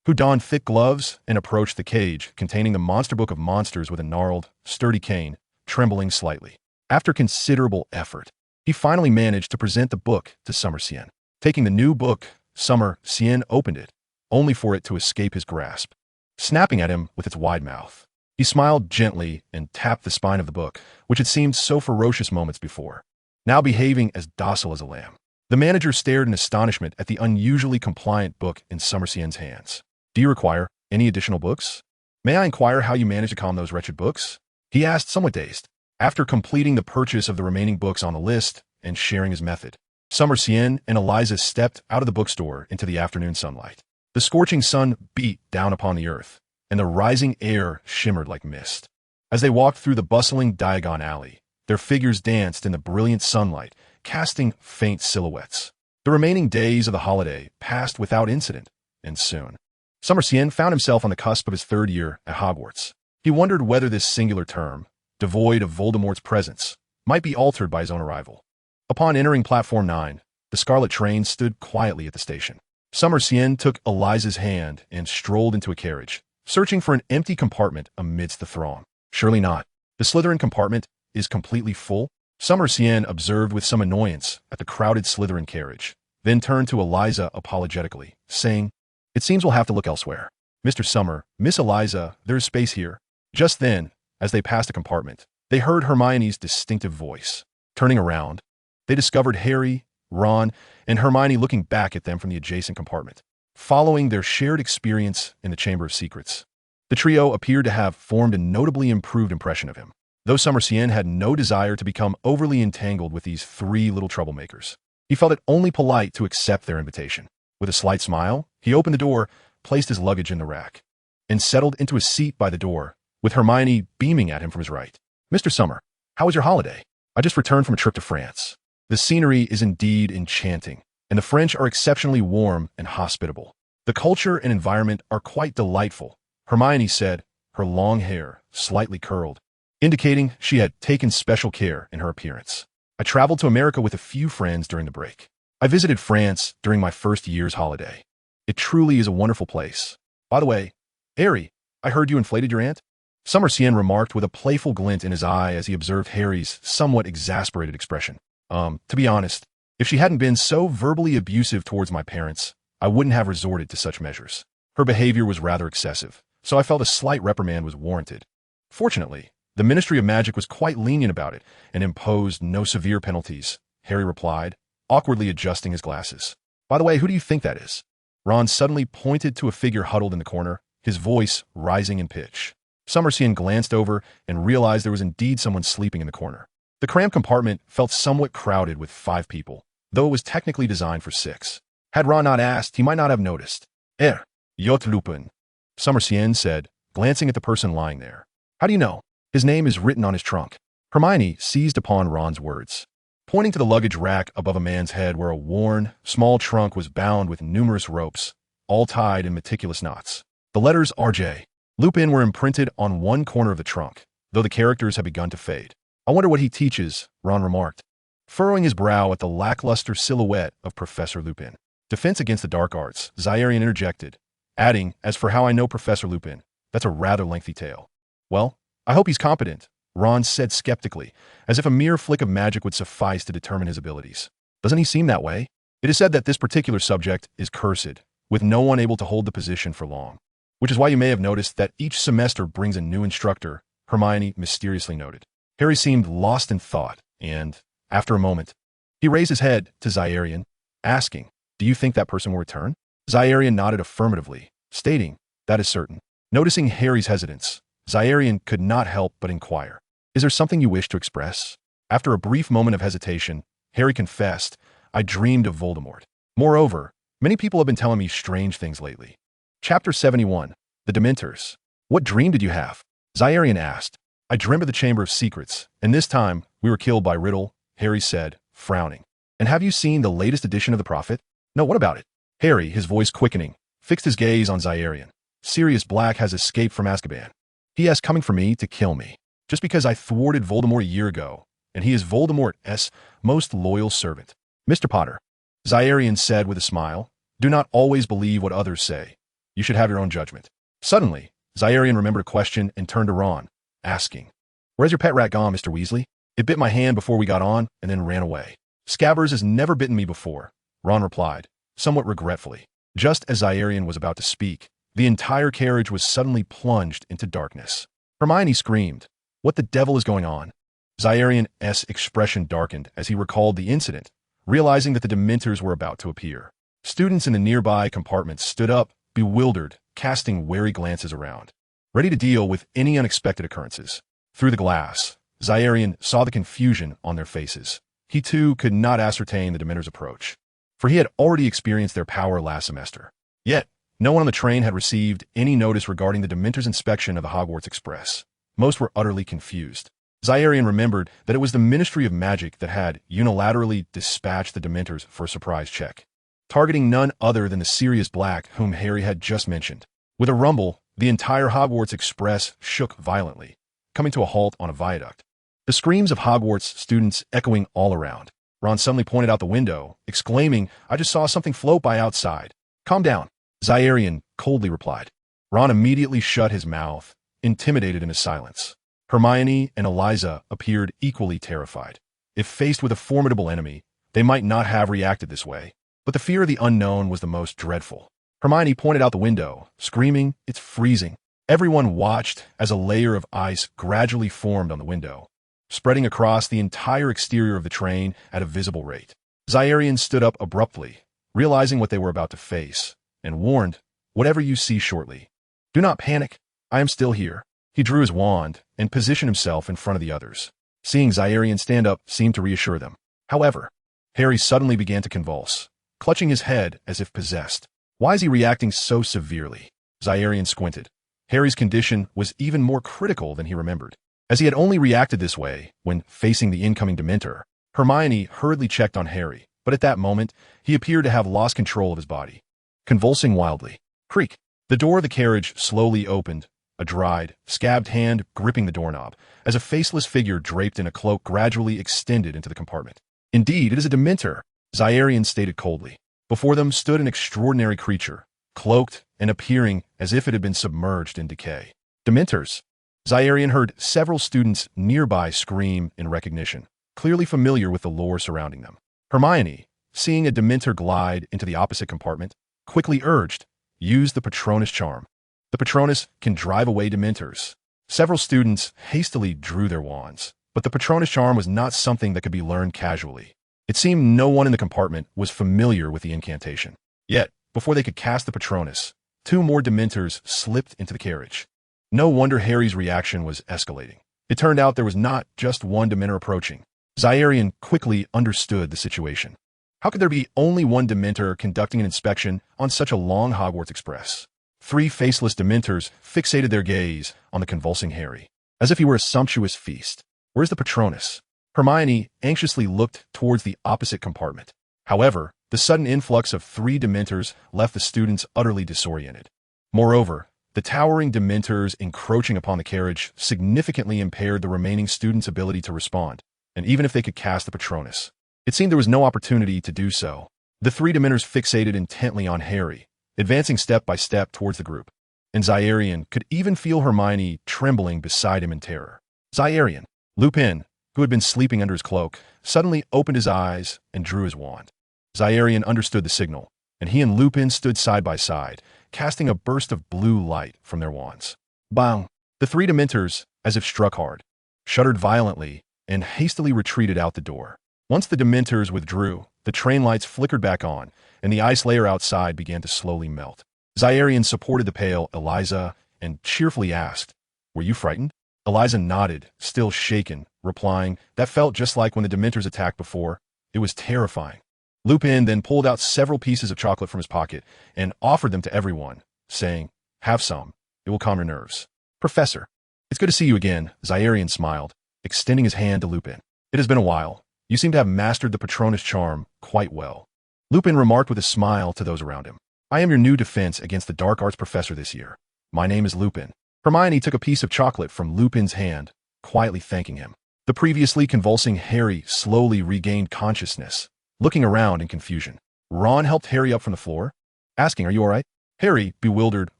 who donned thick gloves and approached the cage containing the Monster Book of Monsters with a gnarled, sturdy cane, trembling slightly. After considerable effort, he finally managed to present the book to Xia Xian. Taking the new book, Xia Xian opened it, only for it to escape his grasp, snapping at him with its wide mouth. He smiled gently and tapped the spine of the book, which had seemed so ferocious moments before, now behaving as docile as a lamb. The manager stared in astonishment at the unusually compliant book in Xia Xian's hands. "Do you require any additional books? May I inquire how you managed to calm those wretched books?" he asked, somewhat dazed. After completing the purchase of the remaining books on the list and sharing his method, Xia Xian and Eliza stepped out of the bookstore into the afternoon sunlight. The scorching sun beat down upon the earth, and the rising air shimmered like mist. As they walked through the bustling Diagon Alley, their figures danced in the brilliant sunlight, casting faint silhouettes. The remaining days of the holiday passed without incident, and soon, Xia Xian found himself on the cusp of his 3rd year at Hogwarts. He wondered whether this singular term, devoid of Voldemort's presence, might be altered by his own arrival. Upon entering Platform 9, the Scarlet Train stood quietly at the station. Xia Xian took Eliza's hand and strolled into a carriage, searching for an empty compartment amidst the throng. "Surely not. The Slytherin compartment is completely full?" Xia Xian observed with some annoyance at the crowded Slytherin carriage, then turned to Eliza apologetically, saying, "It seems we'll have to look elsewhere. Mr. Summer, Miss Eliza, there is space here." Just then, as they passed a compartment, they heard Hermione's distinctive voice. Turning around, they discovered Harry, Ron and Hermione looking back at them from the adjacent compartment, following their shared experience in the Chamber of Secrets. The trio appeared to have formed a notably improved impression of him, though Xia had no desire to become overly entangled with these three little troublemakers. He felt it only polite to accept their invitation. With a slight smile, he opened the door, placed his luggage in the rack, and settled into his seat by the door, with Hermione beaming at him from his right. "Mr. Summer, how was your holiday? I just returned from a trip to France. The scenery is indeed enchanting, and the French are exceptionally warm and hospitable. The culture and environment are quite delightful," Hermione said, her long hair slightly curled, indicating she had taken special care in her appearance. "I traveled to America with a few friends during the break. I visited France during my first year's holiday. It truly is a wonderful place. By the way, Harry, I heard you inflated your aunt?" Xia remarked with a playful glint in his eye as he observed Harry's somewhat exasperated expression. To be honest, if she hadn't been so verbally abusive towards my parents, I wouldn't have resorted to such measures. Her behavior was rather excessive, so I felt a slight reprimand was warranted. Fortunately, the Ministry of Magic was quite lenient about it and imposed no severe penalties, Harry replied, awkwardly adjusting his glasses. "By the way, who do you think that is?" Ron suddenly pointed to a figure huddled in the corner, his voice rising in pitch. Xia glanced over and realized there was indeed someone sleeping in the corner. The cramped compartment felt somewhat crowded with 5 people, though it was technically designed for 6. Had Ron not asked, he might not have noticed. Yot Lupin," Xia said, glancing at the person lying there. "How do you know? His name is written on his trunk." Hermione seized upon Ron's words, pointing to the luggage rack above a man's head where a worn, small trunk was bound with numerous ropes, all tied in meticulous knots. The letters R.J. Lupin were imprinted on one corner of the trunk, though the characters had begun to fade. "I wonder what he teaches," Ron remarked, furrowing his brow at the lackluster silhouette of Professor Lupin. "Defense against the dark arts," Xia interjected, adding, "As for how I know Professor Lupin, that's a rather lengthy tale." "Well, I hope he's competent," Ron said skeptically, as if a mere flick of magic would suffice to determine his abilities. "Doesn't he seem that way? It is said that this particular subject is cursed, with no one able to hold the position for long. Which is why you may have noticed that each semester brings a new instructor," Hermione mysteriously noted. Harry seemed lost in thought, and, after a moment, he raised his head to Xia, asking, "Do you think that person will return?" Xia nodded affirmatively, stating, "That is certain." Noticing Harry's hesitance, Xia could not help but inquire, "Is there something you wish to express?" After a brief moment of hesitation, Harry confessed, "I dreamed of Voldemort. Moreover, many people have been telling me strange things lately." Chapter 71, The Dementors. "What dream did you have?" Xia asked. "I dreamt of the Chamber of Secrets, and this time we were killed by Riddle," Harry said, frowning. "And have you seen the latest edition of The Prophet?" "No, what about it?" Harry, his voice quickening, fixed his gaze on Xia. "Sirius Black has escaped from Azkaban. He is coming for me to kill me, just because I thwarted Voldemort a year ago, and he is Voldemort's most loyal servant." "Mr. Potter," Xia said with a smile, "do not always believe what others say. You should have your own judgment." Suddenly, Xia remembered a question and turned to Ron, asking, "Where's your pet rat gone, Mr. Weasley? It bit my hand before we got on and then ran away." "Scabbers has never bitten me before," Ron replied, somewhat regretfully. Just as Xia was about to speak, the entire carriage was suddenly plunged into darkness. Hermione screamed, "What the devil is going on?" Xia's expression darkened as he recalled the incident, realizing that the Dementors were about to appear. Students in the nearby compartments stood up, bewildered, casting wary glances around, ready to deal with any unexpected occurrences. Through the glass, Xia saw the confusion on their faces. He too could not ascertain the Dementors' approach, for he had already experienced their power last semester. Yet, no one on the train had received any notice regarding the Dementors' inspection of the Hogwarts Express. Most were utterly confused. Xia remembered that it was the Ministry of Magic that had unilaterally dispatched the Dementors for a surprise check, targeting none other than the Sirius Black whom Harry had just mentioned. With a rumble, the entire Hogwarts Express shook violently, coming to a halt on a viaduct. The screams of Hogwarts students echoing all around. Ron suddenly pointed out the window, exclaiming, "I just saw something float by outside." "Calm down," Xia coldly replied. Ron immediately shut his mouth, intimidated in his silence. Hermione and Eliza appeared equally terrified. If faced with a formidable enemy, they might not have reacted this way, but the fear of the unknown was the most dreadful. Hermione pointed out the window, screaming, "It's freezing." Everyone watched as a layer of ice gradually formed on the window, spreading across the entire exterior of the train at a visible rate. Xian stood up abruptly, realizing what they were about to face, and warned, "Whatever you see shortly. Do not panic. I am still here." He drew his wand and positioned himself in front of the others. Seeing Xian stand up seemed to reassure them. However, Harry suddenly began to convulse, clutching his head as if possessed. Why is he reacting so severely? Xian squinted. Harry's condition was even more critical than he remembered. As he had only reacted this way when facing the incoming Dementor, Hermione hurriedly checked on Harry, but at that moment, he appeared to have lost control of his body. Convulsing wildly. Creak! The door of the carriage slowly opened, a dried, scabbed hand gripping the doorknob, as a faceless figure draped in a cloak gradually extended into the compartment. "Indeed, it is a Dementor," Xian stated coldly. Before them stood an extraordinary creature, cloaked and appearing as if it had been submerged in decay. Dementors! Xian heard several students nearby scream in recognition, clearly familiar with the lore surrounding them. Hermione, seeing a Dementor glide into the opposite compartment, quickly urged, "Use the Patronus charm. The Patronus can drive away Dementors." Several students hastily drew their wands, but the Patronus charm was not something that could be learned casually. It seemed no one in the compartment was familiar with the incantation. Yet, before they could cast the Patronus, 2 more Dementors slipped into the carriage. No wonder Harry's reaction was escalating. It turned out there was not just one Dementor approaching. Xian quickly understood the situation. How could there be only one Dementor conducting an inspection on such a long Hogwarts express? 3 faceless Dementors fixated their gaze on the convulsing Harry, as if he were a sumptuous feast. "Where's the Patronus?" Hermione anxiously looked towards the opposite compartment. However, the sudden influx of 3 Dementors left the students utterly disoriented. Moreover, the towering Dementors encroaching upon the carriage significantly impaired the remaining students' ability to respond, and even if they could cast the Patronus, it seemed there was no opportunity to do so. The 3 Dementors fixated intently on Harry, advancing step by step towards the group, and Xian could even feel Hermione trembling beside him in terror. Xian, Lupin, who had been sleeping under his cloak, suddenly opened his eyes and drew his wand. Xian understood the signal, and he and Lupin stood side by side, casting a burst of blue light from their wands. Bang! The 3 Dementors, as if struck hard, shuddered violently and hastily retreated out the door. Once the Dementors withdrew, the train lights flickered back on, and the ice layer outside began to slowly melt. Xian supported the pale Eliza and cheerfully asked, "Were you frightened?" Eliza nodded, still shaken, replying, "That felt just like when the Dementors attacked before. It was terrifying." Lupin then pulled out several pieces of chocolate from his pocket and offered them to everyone, saying, "Have some. It will calm your nerves." "Professor, it's good to see you again," Xian smiled, extending his hand to Lupin. "It has been a while. You seem to have mastered the Patronus charm quite well." Lupin remarked with a smile to those around him, "I am your new defense against the dark arts professor this year. My name is Lupin." Hermione took a piece of chocolate from Lupin's hand, quietly thanking him. The previously convulsing Harry slowly regained consciousness, looking around in confusion. Ron helped Harry up from the floor, asking, "Are you all right?" Harry, bewildered,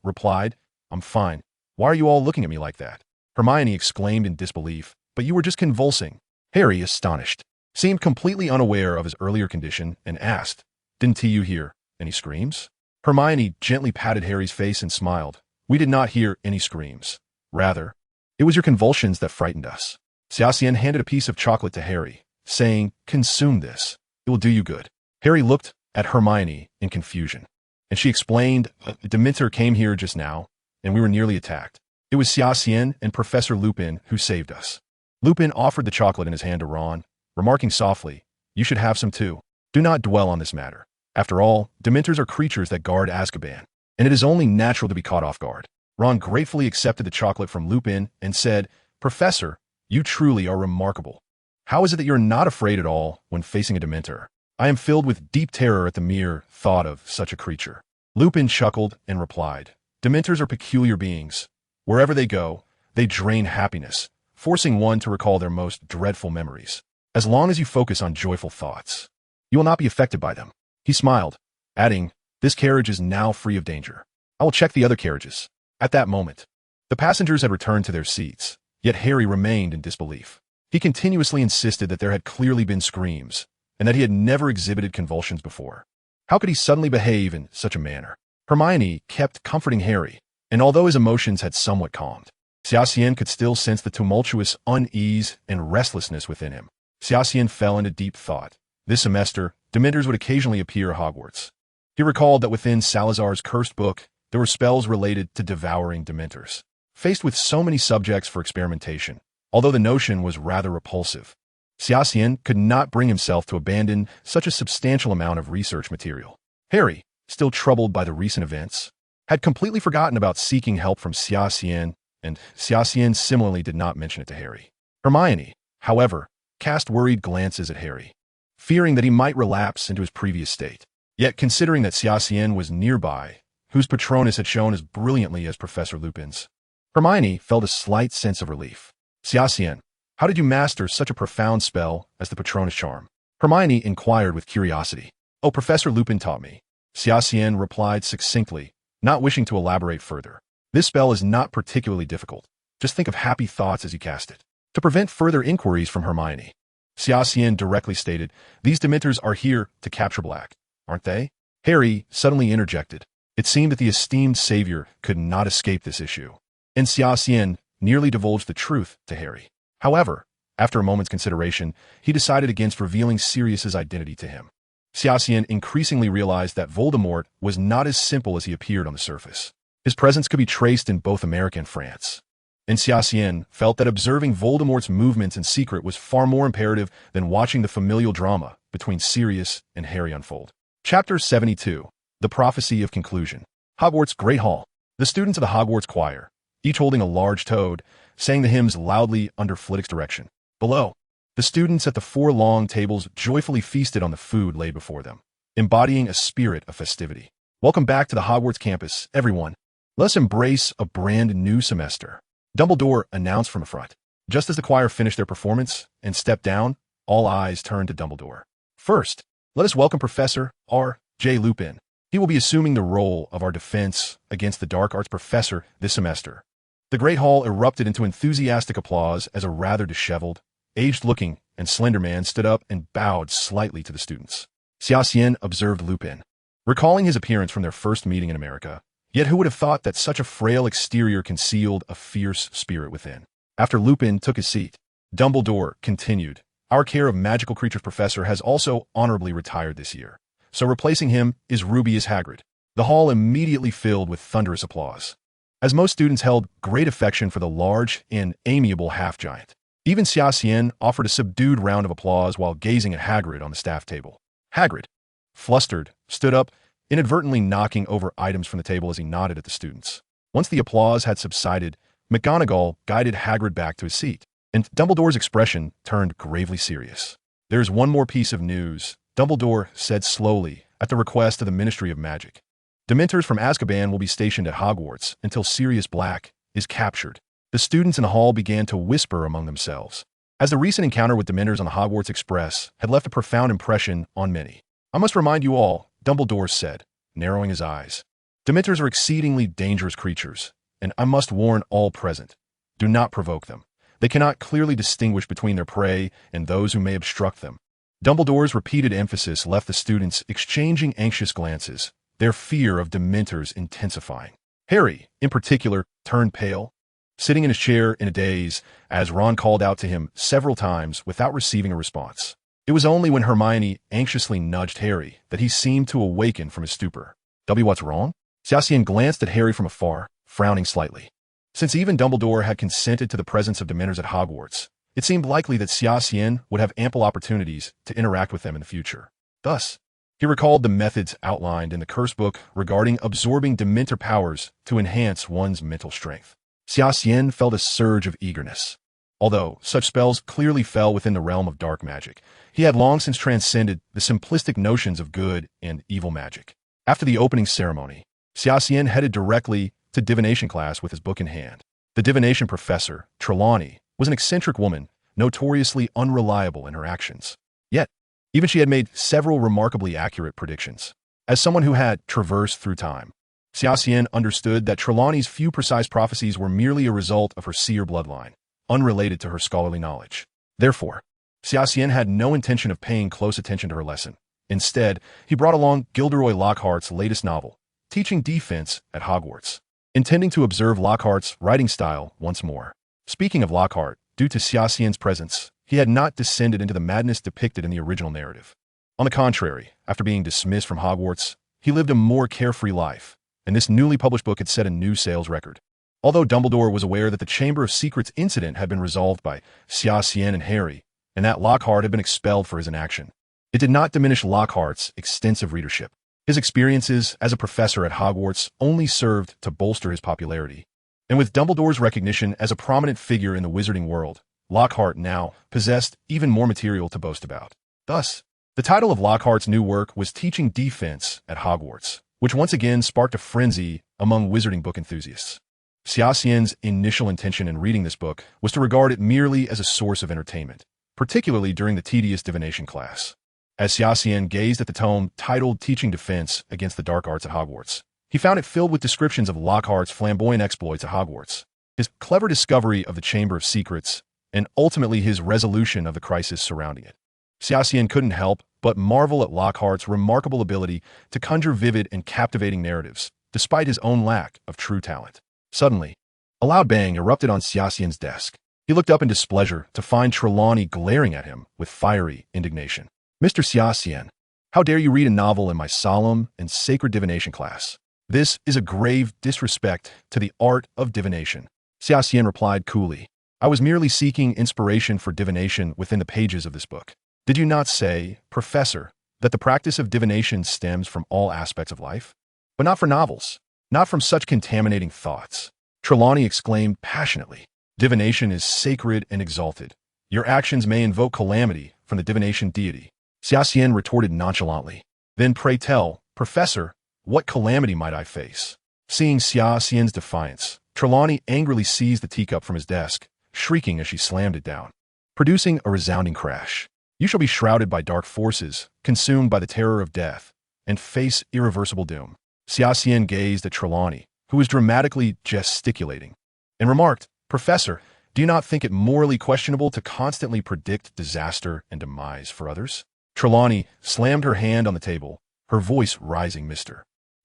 replied, "I'm fine. Why are you all looking at me like that?" Hermione exclaimed in disbelief, "But you were just convulsing." Harry, astonished, seemed completely unaware of his earlier condition and asked, "Didn't you hear any screams?" Hermione gently patted Harry's face and smiled. "We did not hear any screams. Rather, it was your convulsions that frightened us." Xia Xian handed a piece of chocolate to Harry, saying, "Consume this. It will do you good." Harry looked at Hermione in confusion, and she explained, "A Dementor came here just now, and we were nearly attacked. It was Xia Xian and Professor Lupin who saved us." Lupin offered the chocolate in his hand to Ron, remarking softly, "You should have some too. Do not dwell on this matter. After all, Dementors are creatures that guard Azkaban, and it is only natural to be caught off guard." Ron gratefully accepted the chocolate from Lupin and said, "Professor, you truly are remarkable. How is it that you're not afraid at all when facing a Dementor? I am filled with deep terror at the mere thought of such a creature." Lupin chuckled and replied, "Dementors are peculiar beings. Wherever they go, they drain happiness, forcing one to recall their most dreadful memories. As long as you focus on joyful thoughts, you will not be affected by them." He smiled, adding, "This carriage is now free of danger. I will check the other carriages." At that moment, the passengers had returned to their seats, yet Harry remained in disbelief. He continuously insisted that there had clearly been screams, and that he had never exhibited convulsions before. How could he suddenly behave in such a manner? Hermione kept comforting Harry, and although his emotions had somewhat calmed, Xia Xian could still sense the tumultuous unease and restlessness within him. Xia Xian fell into deep thought, This semester, Dementors would occasionally appear at Hogwarts. He recalled that within Salazar's cursed book, there were spells related to devouring Dementors. Faced with so many subjects for experimentation, although the notion was rather repulsive, Xia Xian could not bring himself to abandon such a substantial amount of research material. Harry, still troubled by the recent events, had completely forgotten about seeking help from Xia Xian, and Xia Xian similarly did not mention it to Harry. Hermione, however, cast worried glances at Harry, fearing that he might relapse into his previous state. Yet considering that Xia Xian was nearby, whose Patronus had shown as brilliantly as Professor Lupin's, Hermione felt a slight sense of relief. Xia Xian, how did you master such a profound spell as the Patronus charm? Hermione inquired with curiosity. Oh, Professor Lupin taught me. Xia Xian replied succinctly, not wishing to elaborate further. This spell is not particularly difficult. Just think of happy thoughts as you cast it. To prevent further inquiries from Hermione, Xia Xian directly stated, these Dementors are here to capture Black, aren't they? Harry suddenly interjected. It seemed that the esteemed savior could not escape this issue, and Xia Xian nearly divulged the truth to Harry. However, after a moment's consideration, he decided against revealing Sirius's identity to him. Xia Xian increasingly realized that Voldemort was not as simple as he appeared on the surface. His presence could be traced in both America and France. And Xia Xian felt that observing Voldemort's movements in secret was far more imperative than watching the familial drama between Sirius and Harry unfold. Chapter 72. The Prophecy of Conclusion. Hogwarts Great Hall. The students of the Hogwarts choir, each holding a large toad, sang the hymns loudly under Flitwick's direction. Below, the students at the 4 long tables joyfully feasted on the food laid before them, embodying a spirit of festivity. Welcome back to the Hogwarts campus, everyone. Let's embrace a brand new semester, Dumbledore announced from the front. Just as the choir finished their performance and stepped down, all eyes turned to Dumbledore. First, let us welcome Professor R.J. Lupin. He will be assuming the role of our defense against the dark arts professor this semester. The Great Hall erupted into enthusiastic applause as a rather disheveled, aged-looking, and slender man stood up and bowed slightly to the students. Xia Xian observed Lupin, recalling his appearance from their first meeting in America. Yet who would have thought that such a frail exterior concealed a fierce spirit within? After Lupin took his seat, Dumbledore continued, our care of magical creatures professor has also honorably retired this year, so replacing him is Rubeus Hagrid. The hall immediately filled with thunderous applause, as most students held great affection for the large and amiable half-giant. Even Xia Xian offered a subdued round of applause while gazing at Hagrid on the staff table. Hagrid, flustered, stood up, inadvertently knocking over items from the table as he nodded at the students. Once the applause had subsided, McGonagall guided Hagrid back to his seat, and Dumbledore's expression turned gravely serious. There's one more piece of news, Dumbledore said slowly at the request of the Ministry of Magic. Dementors from Azkaban will be stationed at Hogwarts until Sirius Black is captured. The students in the hall began to whisper among themselves, as the recent encounter with Dementors on the Hogwarts Express had left a profound impression on many. I must remind you all, Dumbledore said, narrowing his eyes. Dementors are exceedingly dangerous creatures, and I must warn all present. Do not provoke them. They cannot clearly distinguish between their prey and those who may obstruct them. Dumbledore's repeated emphasis left the students exchanging anxious glances, their fear of Dementors intensifying. Harry, in particular, turned pale, sitting in his chair in a daze as Ron called out to him several times without receiving a response. It was only when Hermione anxiously nudged Harry that he seemed to awaken from his stupor. What's wrong? Xia Xian glanced at Harry from afar, frowning slightly. Since even Dumbledore had consented to the presence of Dementors at Hogwarts, it seemed likely that Xia Xian would have ample opportunities to interact with them in the future. Thus, he recalled the methods outlined in the curse book regarding absorbing Dementor powers to enhance one's mental strength. Xia Xian felt a surge of eagerness. Although such spells clearly fell within the realm of dark magic, he had long since transcended the simplistic notions of good and evil magic. After the opening ceremony, Xia Xian headed directly to divination class with his book in hand. The divination professor, Trelawney, was an eccentric woman, notoriously unreliable in her actions. Yet, even she had made several remarkably accurate predictions. As someone who had traversed through time, Xia Xian understood that Trelawney's few precise prophecies were merely a result of her seer bloodline, unrelated to her scholarly knowledge. Therefore, Xia Xian had no intention of paying close attention to her lesson. Instead, he brought along Gilderoy Lockhart's latest novel, Teaching Defense at Hogwarts, intending to observe Lockhart's writing style once more. Speaking of Lockhart, due to Xia Xian's presence, he had not descended into the madness depicted in the original narrative. On the contrary, after being dismissed from Hogwarts, he lived a more carefree life, and this newly published book had set a new sales record. Although Dumbledore was aware that the Chamber of Secrets incident had been resolved by Xia Xian and Harry, and that Lockhart had been expelled for his inaction, it did not diminish Lockhart's extensive readership. His experiences as a professor at Hogwarts only served to bolster his popularity. And with Dumbledore's recognition as a prominent figure in the wizarding world, Lockhart now possessed even more material to boast about. Thus, the title of Lockhart's new work was Teaching Defense at Hogwarts, which once again sparked a frenzy among wizarding book enthusiasts. Xia Xian's initial intention in reading this book was to regard it merely as a source of entertainment, particularly during the tedious divination class. As Xia Xian gazed at the tome titled Teaching Defense Against the Dark Arts at Hogwarts, he found it filled with descriptions of Lockhart's flamboyant exploits at Hogwarts, his clever discovery of the Chamber of Secrets, and ultimately his resolution of the crisis surrounding it. Xia Xian couldn't help but marvel at Lockhart's remarkable ability to conjure vivid and captivating narratives, despite his own lack of true talent. Suddenly, a loud bang erupted on Xia Xian's desk. He looked up in displeasure to find Trelawney glaring at him with fiery indignation. "Mr. Xia Xian, how dare you read a novel in my solemn and sacred divination class? This is a grave disrespect to the art of divination." Xia Xian replied coolly, "I was merely seeking inspiration for divination within the pages of this book. Did you not say, Professor, that the practice of divination stems from all aspects of life? But not for novels, not from such contaminating thoughts." Trelawney exclaimed passionately, "Divination is sacred and exalted. Your actions may invoke calamity from the divination deity." Xia Xian retorted nonchalantly, "Then pray tell, Professor, what calamity might I face?" Seeing Xia Xian's defiance, Trelawney angrily seized the teacup from his desk, shrieking as she slammed it down, producing a resounding crash. "You shall be shrouded by dark forces, consumed by the terror of death, and face irreversible doom." Xia Xian gazed at Trelawney, who was dramatically gesticulating, and remarked, "Professor, do you not think it morally questionable to constantly predict disaster and demise for others?" Trelawney slammed her hand on the table, her voice rising. "Mr.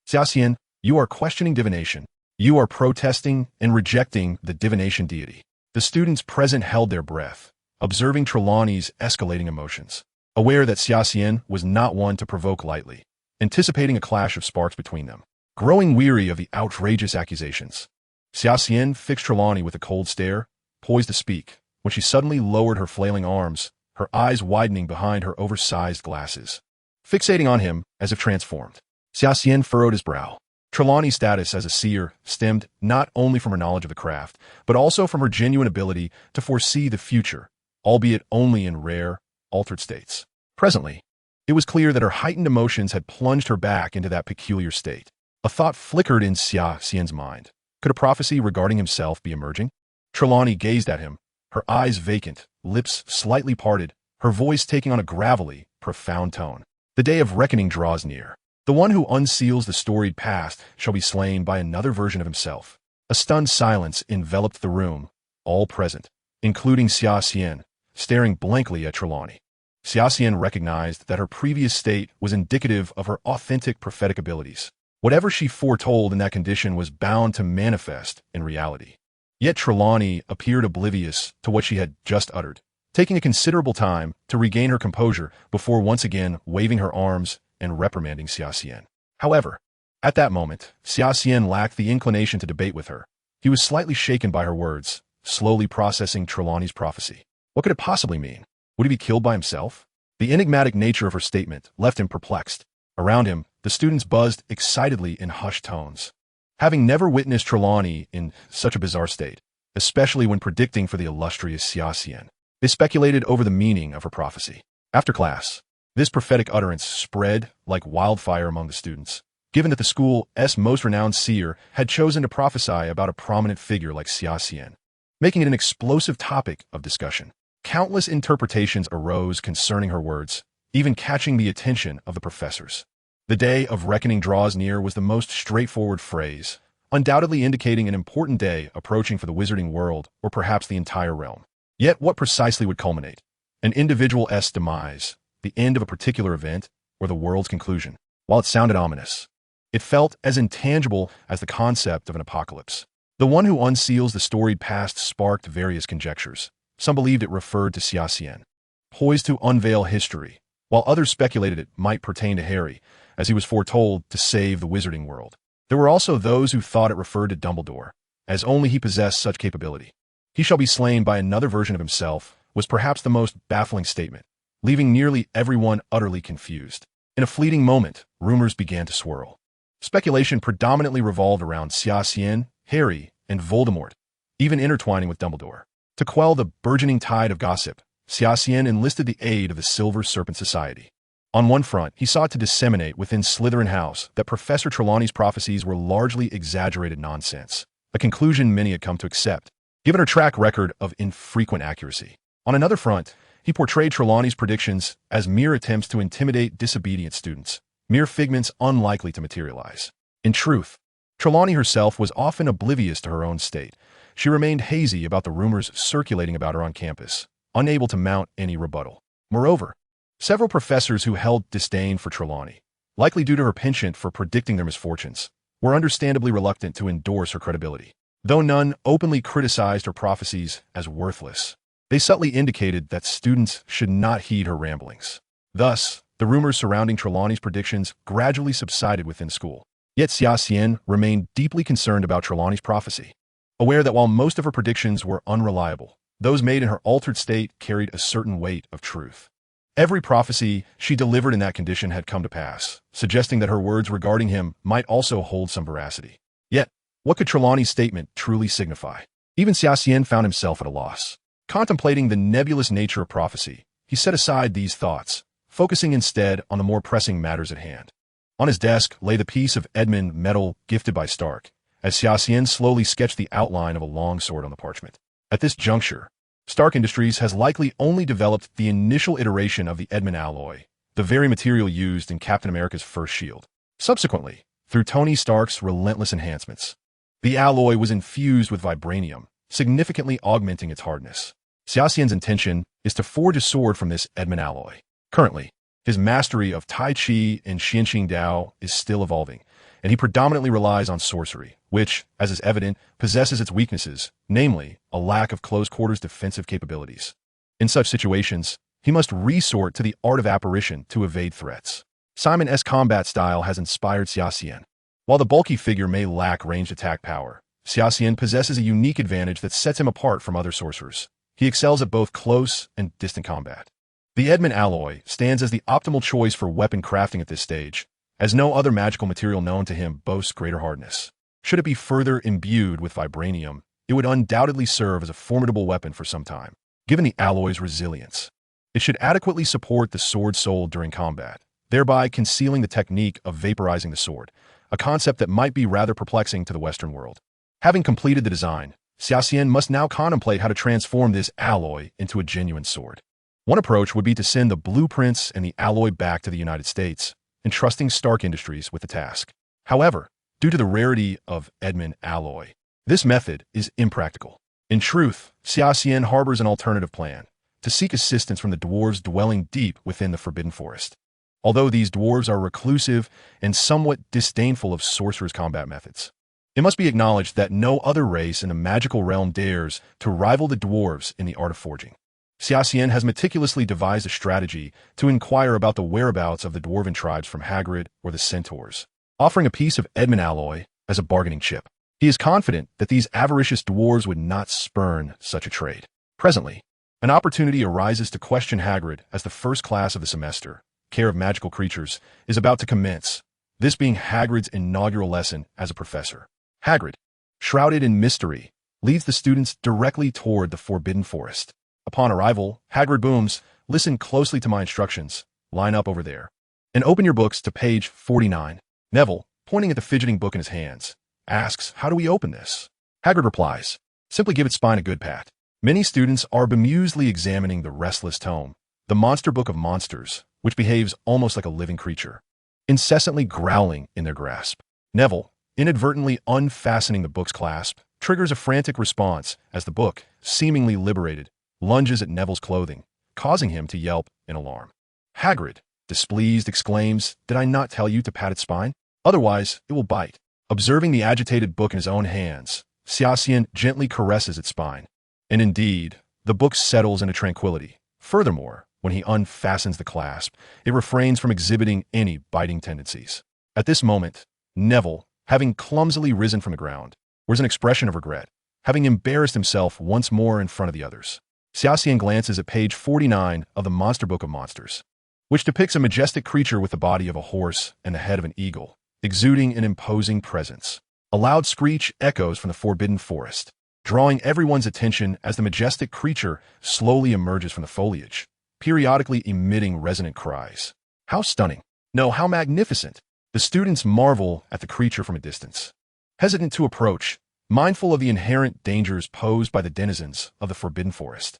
Xia Xian, you are questioning divination. You are protesting and rejecting the divination deity." The students present held their breath, observing Trelawney's escalating emotions, aware that Xia Xian was not one to provoke lightly, anticipating a clash of sparks between them. Growing weary of the outrageous accusations, Xia Xian fixed Trelawney with a cold stare, poised to speak, when she suddenly lowered her flailing arms, her eyes widening behind her oversized glasses. Fixating on him as if transformed, Xia Xian furrowed his brow. Trelawney's status as a seer stemmed not only from her knowledge of the craft, but also from her genuine ability to foresee the future, albeit only in rare, altered states. Presently, it was clear that her heightened emotions had plunged her back into that peculiar state. A thought flickered in Xia Xian's mind. Could a prophecy regarding himself be emerging? Trelawney gazed at him, her eyes vacant, lips slightly parted, her voice taking on a gravelly, profound tone. "The day of reckoning draws near. The one who unseals the storied past shall be slain by another version of himself." A stunned silence enveloped the room, all present, including Xia Xian, staring blankly at Trelawney. Xia Xian recognized that her previous state was indicative of her authentic prophetic abilities. Whatever she foretold in that condition was bound to manifest in reality. Yet Trelawney appeared oblivious to what she had just uttered, taking a considerable time to regain her composure before once again waving her arms and reprimanding Xia Xian. However, at that moment, Xia Xian lacked the inclination to debate with her. He was slightly shaken by her words, slowly processing Trelawney's prophecy. What could it possibly mean? Would he be killed by himself? The enigmatic nature of her statement left him perplexed. Around him, the students buzzed excitedly in hushed tones. Having never witnessed Trelawney in such a bizarre state, especially when predicting for the illustrious Xia Xian, they speculated over the meaning of her prophecy. After class, this prophetic utterance spread like wildfire among the students, given that the school's most renowned seer had chosen to prophesy about a prominent figure like Xia Xian, making it an explosive topic of discussion. Countless interpretations arose concerning her words, even catching the attention of the professors. "The day of reckoning draws near" was the most straightforward phrase, undoubtedly indicating an important day approaching for the wizarding world, or perhaps the entire realm. Yet what precisely would culminate? An individual's demise, the end of a particular event, or the world's conclusion? While it sounded ominous, it felt as intangible as the concept of an apocalypse. The one who unseals the storied past sparked various conjectures. Some believed it referred to Xia Xian, poised to unveil history, while others speculated it might pertain to Harry, as he was foretold to save the Wizarding World. There were also those who thought it referred to Dumbledore, as only he possessed such capability. "He shall be slain by another version of himself," was perhaps the most baffling statement, leaving nearly everyone utterly confused. In a fleeting moment, rumors began to swirl. Speculation predominantly revolved around Xia Xian, Harry, and Voldemort, even intertwining with Dumbledore. To quell the burgeoning tide of gossip, Xia Xian enlisted the aid of the Silver Serpent Society. On one front, he sought to disseminate within Slytherin House that Professor Trelawney's prophecies were largely exaggerated nonsense, a conclusion many had come to accept, given her track record of infrequent accuracy. On another front, he portrayed Trelawney's predictions as mere attempts to intimidate disobedient students, mere figments unlikely to materialize. In truth, Trelawney herself was often oblivious to her own state. She remained hazy about the rumors circulating about her on campus, unable to mount any rebuttal. Moreover, several professors who held disdain for Trelawney, likely due to her penchant for predicting their misfortunes, were understandably reluctant to endorse her credibility. Though none openly criticized her prophecies as worthless, they subtly indicated that students should not heed her ramblings. Thus, the rumors surrounding Trelawney's predictions gradually subsided within school. Yet Xia Xian remained deeply concerned about Trelawney's prophecy, aware that while most of her predictions were unreliable, those made in her altered state carried a certain weight of truth. Every prophecy she delivered in that condition had come to pass, suggesting that her words regarding him might also hold some veracity. Yet, what could Trelawney's statement truly signify? Even Xia Xian found himself at a loss. Contemplating the nebulous nature of prophecy, he set aside these thoughts, focusing instead on the more pressing matters at hand. On his desk lay the piece of Edmund metal gifted by Stark, as Xia Xian slowly sketched the outline of a long sword on the parchment. At this juncture, Stark Industries has likely only developed the initial iteration of the Edmund alloy, the very material used in Captain America's first shield. Subsequently, through Tony Stark's relentless enhancements, the alloy was infused with vibranium, significantly augmenting its hardness. Xia Xian's intention is to forge a sword from this Edmund alloy. Currently, his mastery of Tai Chi and Xianxing Dao is still evolving, and he predominantly relies on sorcery, which, as is evident, possesses its weaknesses, namely, a lack of close-quarters defensive capabilities. In such situations, he must resort to the art of apparition to evade threats. Simon's combat style has inspired Xia Xian. While the bulky figure may lack ranged attack power, Xia Xian possesses a unique advantage that sets him apart from other sorcerers. He excels at both close and distant combat. The Edmund alloy stands as the optimal choice for weapon crafting at this stage, as no other magical material known to him boasts greater hardness. Should it be further imbued with vibranium, it would undoubtedly serve as a formidable weapon for some time. Given the alloy's resilience, it should adequately support the sword's soul during combat, thereby concealing the technique of vaporizing the sword, a concept that might be rather perplexing to the Western world. Having completed the design, Xia Xian must now contemplate how to transform this alloy into a genuine sword. One approach would be to send the blueprints and the alloy back to the United States, entrusting Stark Industries with the task. However, due to the rarity of Edmund alloy, this method is impractical. In truth, Xia Xian harbors an alternative plan, to seek assistance from the dwarves dwelling deep within the Forbidden Forest. Although these dwarves are reclusive and somewhat disdainful of sorcerers' combat methods, it must be acknowledged that no other race in the magical realm dares to rival the dwarves in the art of forging. Xia Xian has meticulously devised a strategy to inquire about the whereabouts of the dwarven tribes from Hagrid or the centaurs, offering a piece of Edmund alloy as a bargaining chip. He is confident that these avaricious dwarves would not spurn such a trade. Presently, an opportunity arises to question Hagrid as the first class of the semester, Care of Magical Creatures, is about to commence, this being Hagrid's inaugural lesson as a professor. Hagrid, shrouded in mystery, leads the students directly toward the Forbidden Forest. Upon arrival, Hagrid booms, "Listen closely to my instructions. Line up over there. And open your books to page 49. Neville, pointing at the fidgeting book in his hands, asks, "How do we open this?" Hagrid replies, "Simply give its spine a good pat." Many students are bemusedly examining the restless tome, the monster book of monsters, which behaves almost like a living creature, incessantly growling in their grasp. Neville, inadvertently unfastening the book's clasp, triggers a frantic response as the book, seemingly liberated, lunges at Neville's clothing, causing him to yelp in alarm. Hagrid, displeased, exclaims, "Did I not tell you to pat its spine? Otherwise, it will bite." Observing the agitated book in his own hands, Xia Xian gently caresses its spine. And indeed, the book settles into tranquility. Furthermore, When he unfastens the clasp, it refrains from exhibiting any biting tendencies. At this moment, Neville, having clumsily risen from the ground, wears an expression of regret, having embarrassed himself once more in front of the others. Xia Xian glances at page 49 of the Monster Book of Monsters, which depicts a majestic creature with the body of a horse and the head of an eagle, exuding an imposing presence. A loud screech echoes from the forbidden forest, drawing everyone's attention as the majestic creature slowly emerges from the foliage, periodically emitting resonant cries. How stunning! No, how magnificent! The students marvel at the creature from a distance, hesitant to approach, mindful of the inherent dangers posed by the denizens of the forbidden forest.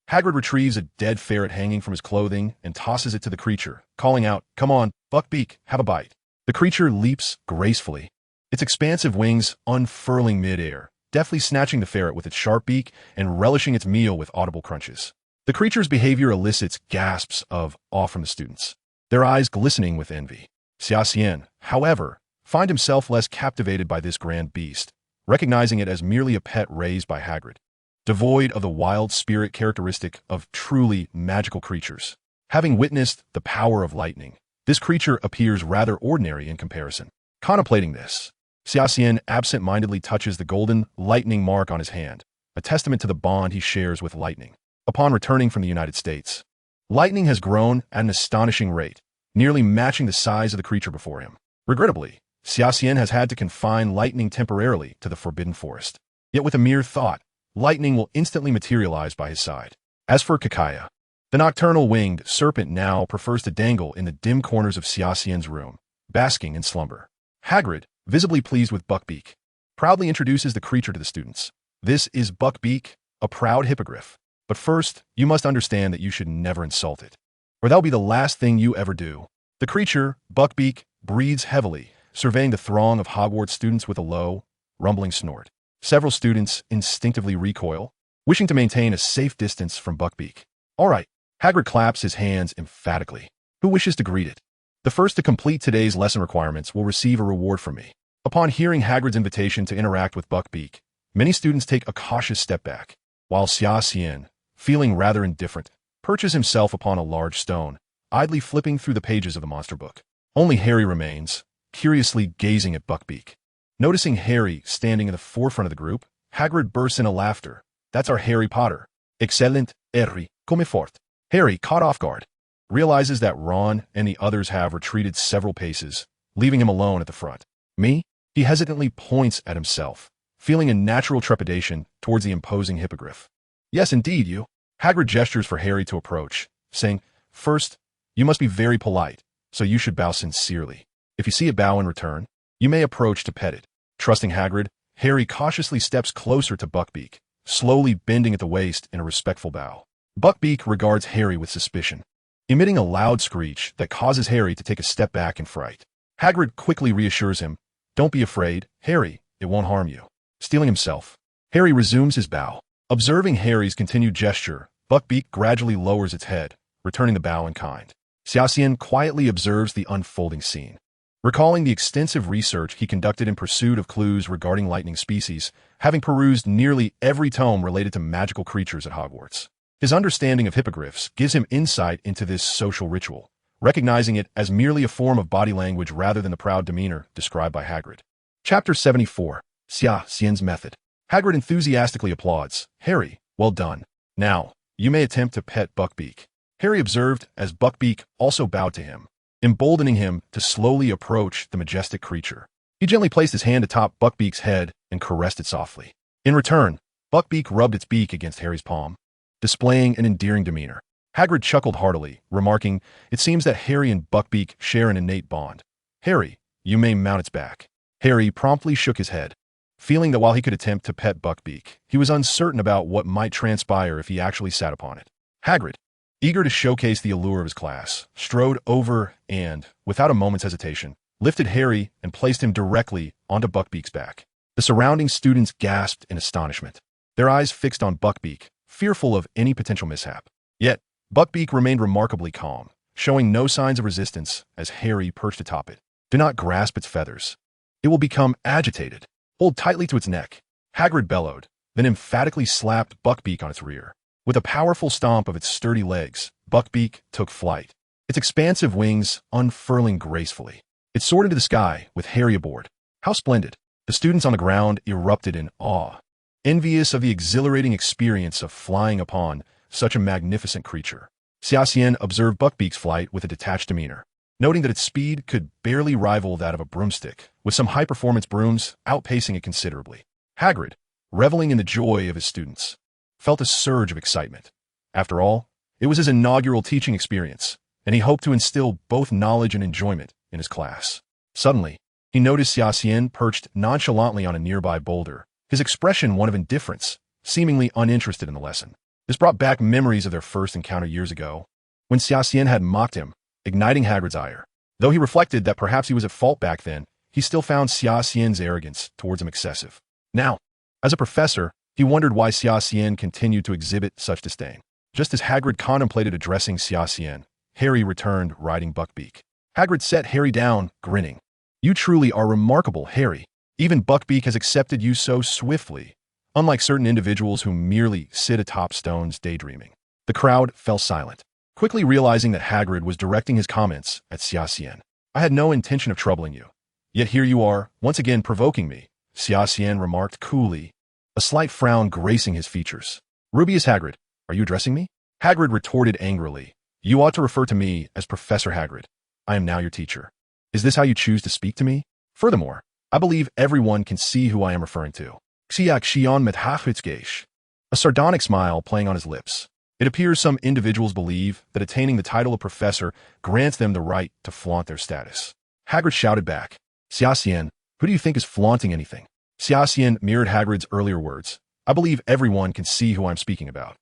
Hagrid retrieves a dead ferret hanging from his clothing and tosses it to the creature, calling out, "Come on, Buckbeak, have a bite." The creature leaps gracefully, its expansive wings unfurling mid-air, deftly snatching the ferret with its sharp beak and relishing its meal with audible crunches. The creature's behavior elicits gasps of awe from the students, their eyes glistening with envy. Xia Xian, however, finds himself less captivated by this grand beast, recognizing it as merely a pet raised by Hagrid, devoid of the wild spirit characteristic of truly magical creatures. Having witnessed the power of lightning, this creature appears rather ordinary in comparison. Contemplating this, Xia Xian absent-mindedly touches the golden lightning mark on his hand, a testament to the bond he shares with lightning. Upon returning from the United States, lightning has grown at an astonishing rate, nearly matching the size of the creature before him. Regrettably, Xia Xian has had to confine lightning temporarily to the Forbidden Forest. Yet with a mere thought, lightning will instantly materialize by his side. As for Kakaya, the nocturnal winged serpent now prefers to dangle in the dim corners of Xia Xian's room, basking in slumber. Hagrid, visibly pleased with Buckbeak, proudly introduces the creature to the students. This is Buckbeak, a proud hippogriff. But first, you must understand that you should never insult it, or that'll be the last thing you ever do. The creature, Buckbeak, breathes heavily, surveying the throng of Hogwarts students with a low, rumbling snort. Several students instinctively recoil, wishing to maintain a safe distance from Buckbeak. All right, Hagrid claps his hands emphatically. Who wishes to greet it? The first to complete today's lesson requirements will receive a reward from me. Upon hearing Hagrid's invitation to interact with Buckbeak, many students take a cautious step back, while Xia Xian, feeling rather indifferent, perches himself upon a large stone, idly flipping through the pages of the monster book. Only Harry remains, curiously gazing at Buckbeak. Noticing Harry standing in the forefront of the group, Hagrid bursts into laughter. That's our Harry Potter. Excellent, Harry, come fort. Harry, caught off guard, realizes that Ron and the others have retreated several paces, leaving him alone at the front. Me? He hesitantly points at himself, feeling a natural trepidation towards the imposing hippogriff. Yes, indeed, you. Hagrid gestures for Harry to approach, saying, "First, you must be very polite, so you should bow sincerely. If you see a bow in return, you may approach to pet it." Trusting Hagrid, Harry cautiously steps closer to Buckbeak, slowly bending at the waist in a respectful bow. Buckbeak regards Harry with suspicion, emitting a loud screech that causes Harry to take a step back in fright. Hagrid quickly reassures him, "Don't be afraid, Harry, it won't harm you." Steeling himself, Harry resumes his bow. Observing Harry's continued gesture, Buckbeak gradually lowers its head, returning the bow in kind. Xia Xian quietly observes the unfolding scene, recalling the extensive research he conducted in pursuit of clues regarding lightning species, having perused nearly every tome related to magical creatures at Hogwarts. His understanding of hippogriffs gives him insight into this social ritual, recognizing it as merely a form of body language rather than the proud demeanor described by Hagrid. Chapter 74, Xia Xian's Method. Hagrid enthusiastically applauds. "Harry, well done. Now, you may attempt to pet Buckbeak." Harry observed as Buckbeak also bowed to him, emboldening him to slowly approach the majestic creature. He gently placed his hand atop Buckbeak's head and caressed it softly. In return, Buckbeak rubbed its beak against Harry's palm, displaying an endearing demeanor. Hagrid chuckled heartily, remarking, "It seems that Harry and Buckbeak share an innate bond. Harry, you may mount its back." Harry promptly shook his head, feeling that while he could attempt to pet Buckbeak, he was uncertain about what might transpire if he actually sat upon it. Hagrid, eager to showcase the allure of his class, strode over and, without a moment's hesitation, lifted Harry and placed him directly onto Buckbeak's back. The surrounding students gasped in astonishment, their eyes fixed on Buckbeak, fearful of any potential mishap. Yet, Buckbeak remained remarkably calm, showing no signs of resistance as Harry perched atop it. "Do not grasp its feathers. It will become agitated. Hold tightly to its neck." Hagrid bellowed, then emphatically slapped Buckbeak on its rear. With a powerful stomp of its sturdy legs, Buckbeak took flight, its expansive wings unfurling gracefully. It soared into the sky with Harry aboard. How splendid! The students on the ground erupted in awe, envious of the exhilarating experience of flying upon such a magnificent creature. Xia Xian observed Buckbeak's flight with a detached demeanor, noting that its speed could barely rival that of a broomstick, with some high-performance brooms outpacing it considerably. Hagrid, reveling in the joy of his students, felt a surge of excitement. After all, it was his inaugural teaching experience, and he hoped to instill both knowledge and enjoyment in his class. Suddenly, he noticed Xia Xian perched nonchalantly on a nearby boulder, his expression one of indifference, seemingly uninterested in the lesson. This brought back memories of their first encounter years ago, when Xia Xian had mocked him, igniting Hagrid's ire. Though he reflected that perhaps he was at fault back then, he still found Xia Xian's arrogance towards him excessive. Now, as a professor, he wondered why Xia Xian continued to exhibit such disdain. Just as Hagrid contemplated addressing Xia Xian, Harry returned riding Buckbeak. Hagrid set Harry down, grinning. "You truly are remarkable, Harry. Even Buckbeak has accepted you so swiftly, unlike certain individuals who merely sit atop stones daydreaming." The crowd fell silent, quickly realizing that Hagrid was directing his comments at Xia Xian. "I had no intention of troubling you. Yet here you are, once again provoking me," Xia Xian remarked coolly, a slight frown gracing his features. "Rubius Hagrid, are you addressing me?" Hagrid retorted angrily. "You ought to refer to me as Professor Hagrid. I am now your teacher. Is this how you choose to speak to me? Furthermore, I believe everyone can see who I am referring to." Xia Xian met Hagrid's, a sardonic smile playing on his lips. It appears some individuals believe that attaining the title of professor grants them the right to flaunt their status. Hagrid shouted back, "Xia Xian, who do you think is flaunting anything?" Xia Xian mirrored Hagrid's earlier words. "I believe everyone can see who I'm speaking about."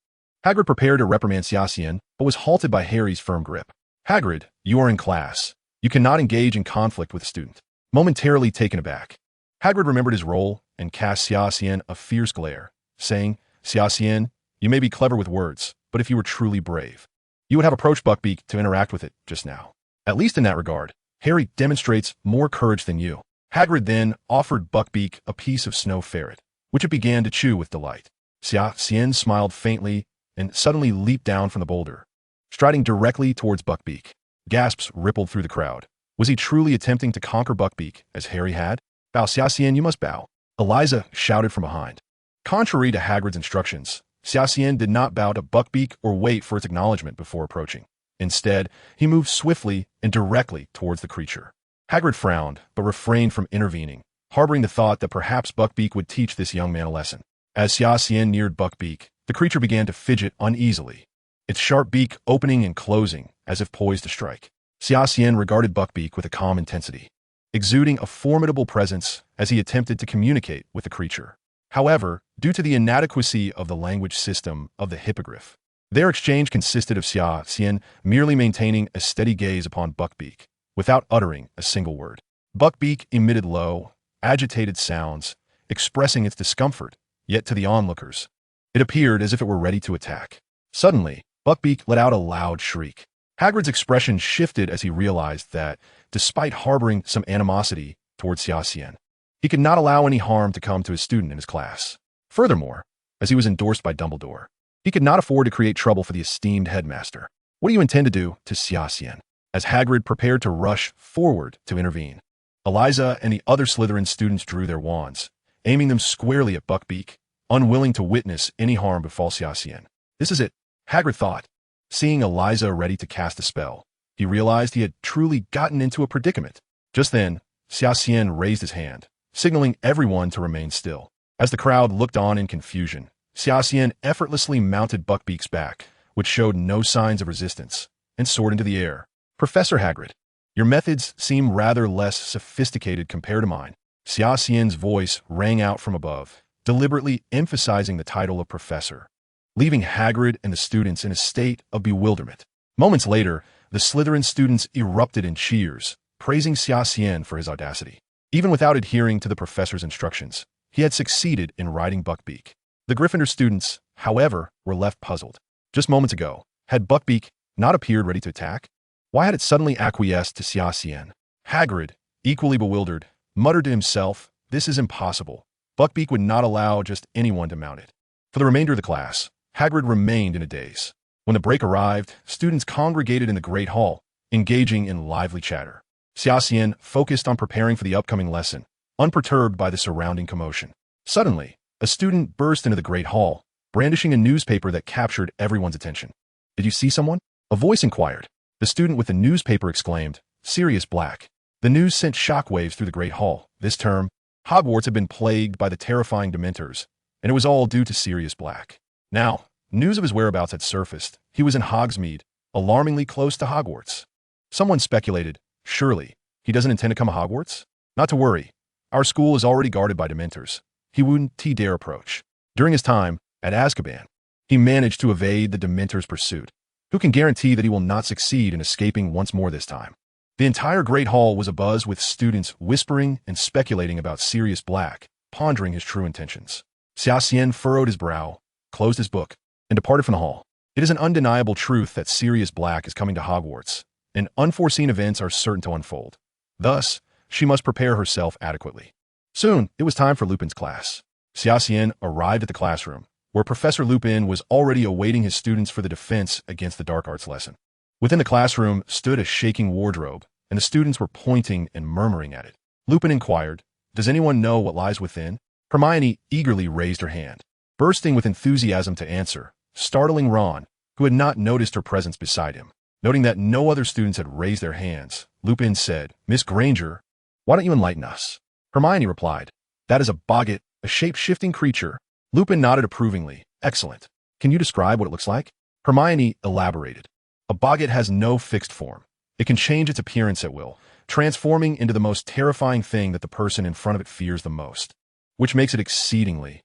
Hagrid prepared to reprimand Xia Xian, but was halted by Harry's firm grip. "Hagrid, you are in class. You cannot engage in conflict with a student." Momentarily taken aback, Hagrid remembered his role and cast Xia Xian a fierce glare, saying, "Xia Xian, you may be clever with words, but if you were truly brave, you would have approached Buckbeak to interact with it just now. At least in that regard, Harry demonstrates more courage than you." Hagrid then offered Buckbeak a piece of snow ferret, which it began to chew with delight. Xia Xian smiled faintly and suddenly leaped down from the boulder, striding directly towards Buckbeak. Gasps rippled through the crowd. Was he truly attempting to conquer Buckbeak, as Harry had? "Bow, Xia Xian, you must bow," Eliza shouted from behind. Contrary to Hagrid's instructions, Xia Xian did not bow to Buckbeak or wait for its acknowledgement before approaching. Instead, he moved swiftly and directly towards the creature. Hagrid frowned, but refrained from intervening, harboring the thought that perhaps Buckbeak would teach this young man a lesson. As Xia Xian neared Buckbeak, the creature began to fidget uneasily, its sharp beak opening and closing as if poised to strike. Xia Xian regarded Buckbeak with a calm intensity, exuding a formidable presence as he attempted to communicate with the creature. However, due to the inadequacy of the language system of the hippogriff, their exchange consisted of Xia Xian merely maintaining a steady gaze upon Buckbeak, without uttering a single word. Buckbeak emitted low, agitated sounds, expressing its discomfort, yet to the onlookers, it appeared as if it were ready to attack. Suddenly, Buckbeak let out a loud shriek. Hagrid's expression shifted as he realized that, despite harboring some animosity towards Xia Xian, he could not allow any harm to come to his student in his class. Furthermore, as he was endorsed by Dumbledore, he could not afford to create trouble for the esteemed headmaster. "What do you intend to do to Xia Xian?" As Hagrid prepared to rush forward to intervene, Eliza and the other Slytherin students drew their wands, aiming them squarely at Buckbeak, unwilling to witness any harm befall Xia Xian. This is it, Hagrid thought. Seeing Eliza ready to cast a spell, he realized he had truly gotten into a predicament. Just then, Xia Xian raised his hand, signaling everyone to remain still. As the crowd looked on in confusion, Xia Xian effortlessly mounted Buckbeak's back, which showed no signs of resistance, and soared into the air. "Professor Hagrid, your methods seem rather less sophisticated compared to mine." Xia Xian's voice rang out from above, deliberately emphasizing the title of professor, leaving Hagrid and the students in a state of bewilderment. Moments later, the Slytherin students erupted in cheers, praising Xia Xian for his audacity. Even without adhering to the professor's instructions, he had succeeded in riding Buckbeak. The Gryffindor students, however, were left puzzled. Just moments ago, had Buckbeak not appeared ready to attack? Why had it suddenly acquiesced to Xia Xian? Hagrid, equally bewildered, muttered to himself, "This is impossible. Buckbeak would not allow just anyone to mount it." For the remainder of the class, Hagrid remained in a daze. When the break arrived, students congregated in the Great Hall, engaging in lively chatter. Xia Xian focused on preparing for the upcoming lesson, unperturbed by the surrounding commotion. Suddenly, a student burst into the Great Hall, brandishing a newspaper that captured everyone's attention. "Did you see someone?" a voice inquired. The student with the newspaper exclaimed, "Sirius Black." The news sent shockwaves through the Great Hall. This term, Hogwarts had been plagued by the terrifying Dementors, and it was all due to Sirius Black. Now, news of his whereabouts had surfaced. He was in Hogsmeade, alarmingly close to Hogwarts. Someone speculated, surely, he doesn't intend to come to Hogwarts? Not to worry. Our school is already guarded by Dementors. He wouldn't dare approach. During his time at Azkaban, he managed to evade the Dementors' pursuit. Who can guarantee that he will not succeed in escaping once more this time? The entire Great Hall was abuzz with students whispering and speculating about Sirius Black, pondering his true intentions. Xia Xian furrowed his brow, closed his book, and departed from the hall. It is an undeniable truth that Sirius Black is coming to Hogwarts, and unforeseen events are certain to unfold. Thus, she must prepare herself adequately. Soon, it was time for Lupin's class. Xia Xian arrived at the classroom, where Professor Lupin was already awaiting his students for the defense against the dark arts lesson. Within the classroom stood a shaking wardrobe, and the students were pointing and murmuring at it. Lupin inquired, "Does anyone know what lies within?" Hermione eagerly raised her hand, bursting with enthusiasm to answer, startling Ron, who had not noticed her presence beside him. Noting that no other students had raised their hands, Lupin said, "Miss Granger, why don't you enlighten us?" Hermione replied, "That is a boggart, a shape-shifting creature." Lupin nodded approvingly. "Excellent. Can you describe what it looks like?" Hermione elaborated. "A boggart has no fixed form. It can change its appearance at will, transforming into the most terrifying thing that the person in front of it fears the most, which makes it exceedingly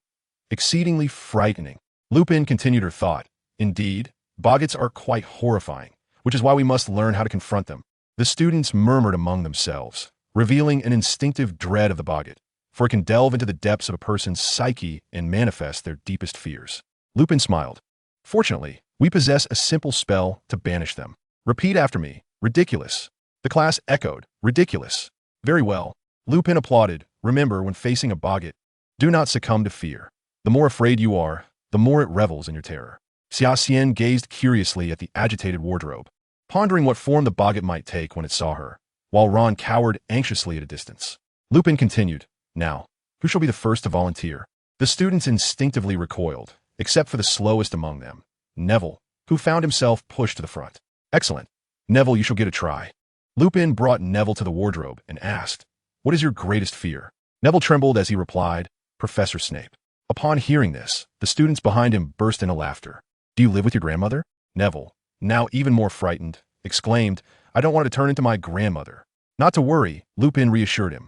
frightening." Lupin continued her thought. "Indeed, boggarts are quite horrifying, which is why we must learn how to confront them." The students murmured among themselves, revealing an instinctive dread of the boggart, for it can delve into the depths of a person's psyche and manifest their deepest fears. Lupin smiled. "Fortunately, we possess a simple spell to banish them. Repeat after me. Ridiculous." The class echoed, "Ridiculous." "Very well." Lupin applauded. "Remember, when facing a boggart, do not succumb to fear. The more afraid you are, the more it revels in your terror." Xia Xian gazed curiously at the agitated wardrobe, pondering what form the boggart might take when it saw her, while Ron cowered anxiously at a distance. Lupin continued, "Now, who shall be the first to volunteer?" The students instinctively recoiled, except for the slowest among them, Neville, who found himself pushed to the front. "Excellent. Neville, you shall get a try." Lupin brought Neville to the wardrobe and asked, "What is your greatest fear?" Neville trembled as he replied, "Professor Snape." Upon hearing this, the students behind him burst into laughter. "Do you live with your grandmother?" Neville, now even more frightened, exclaimed, "I don't want to turn into my grandmother." "Not to worry," Lupin reassured him.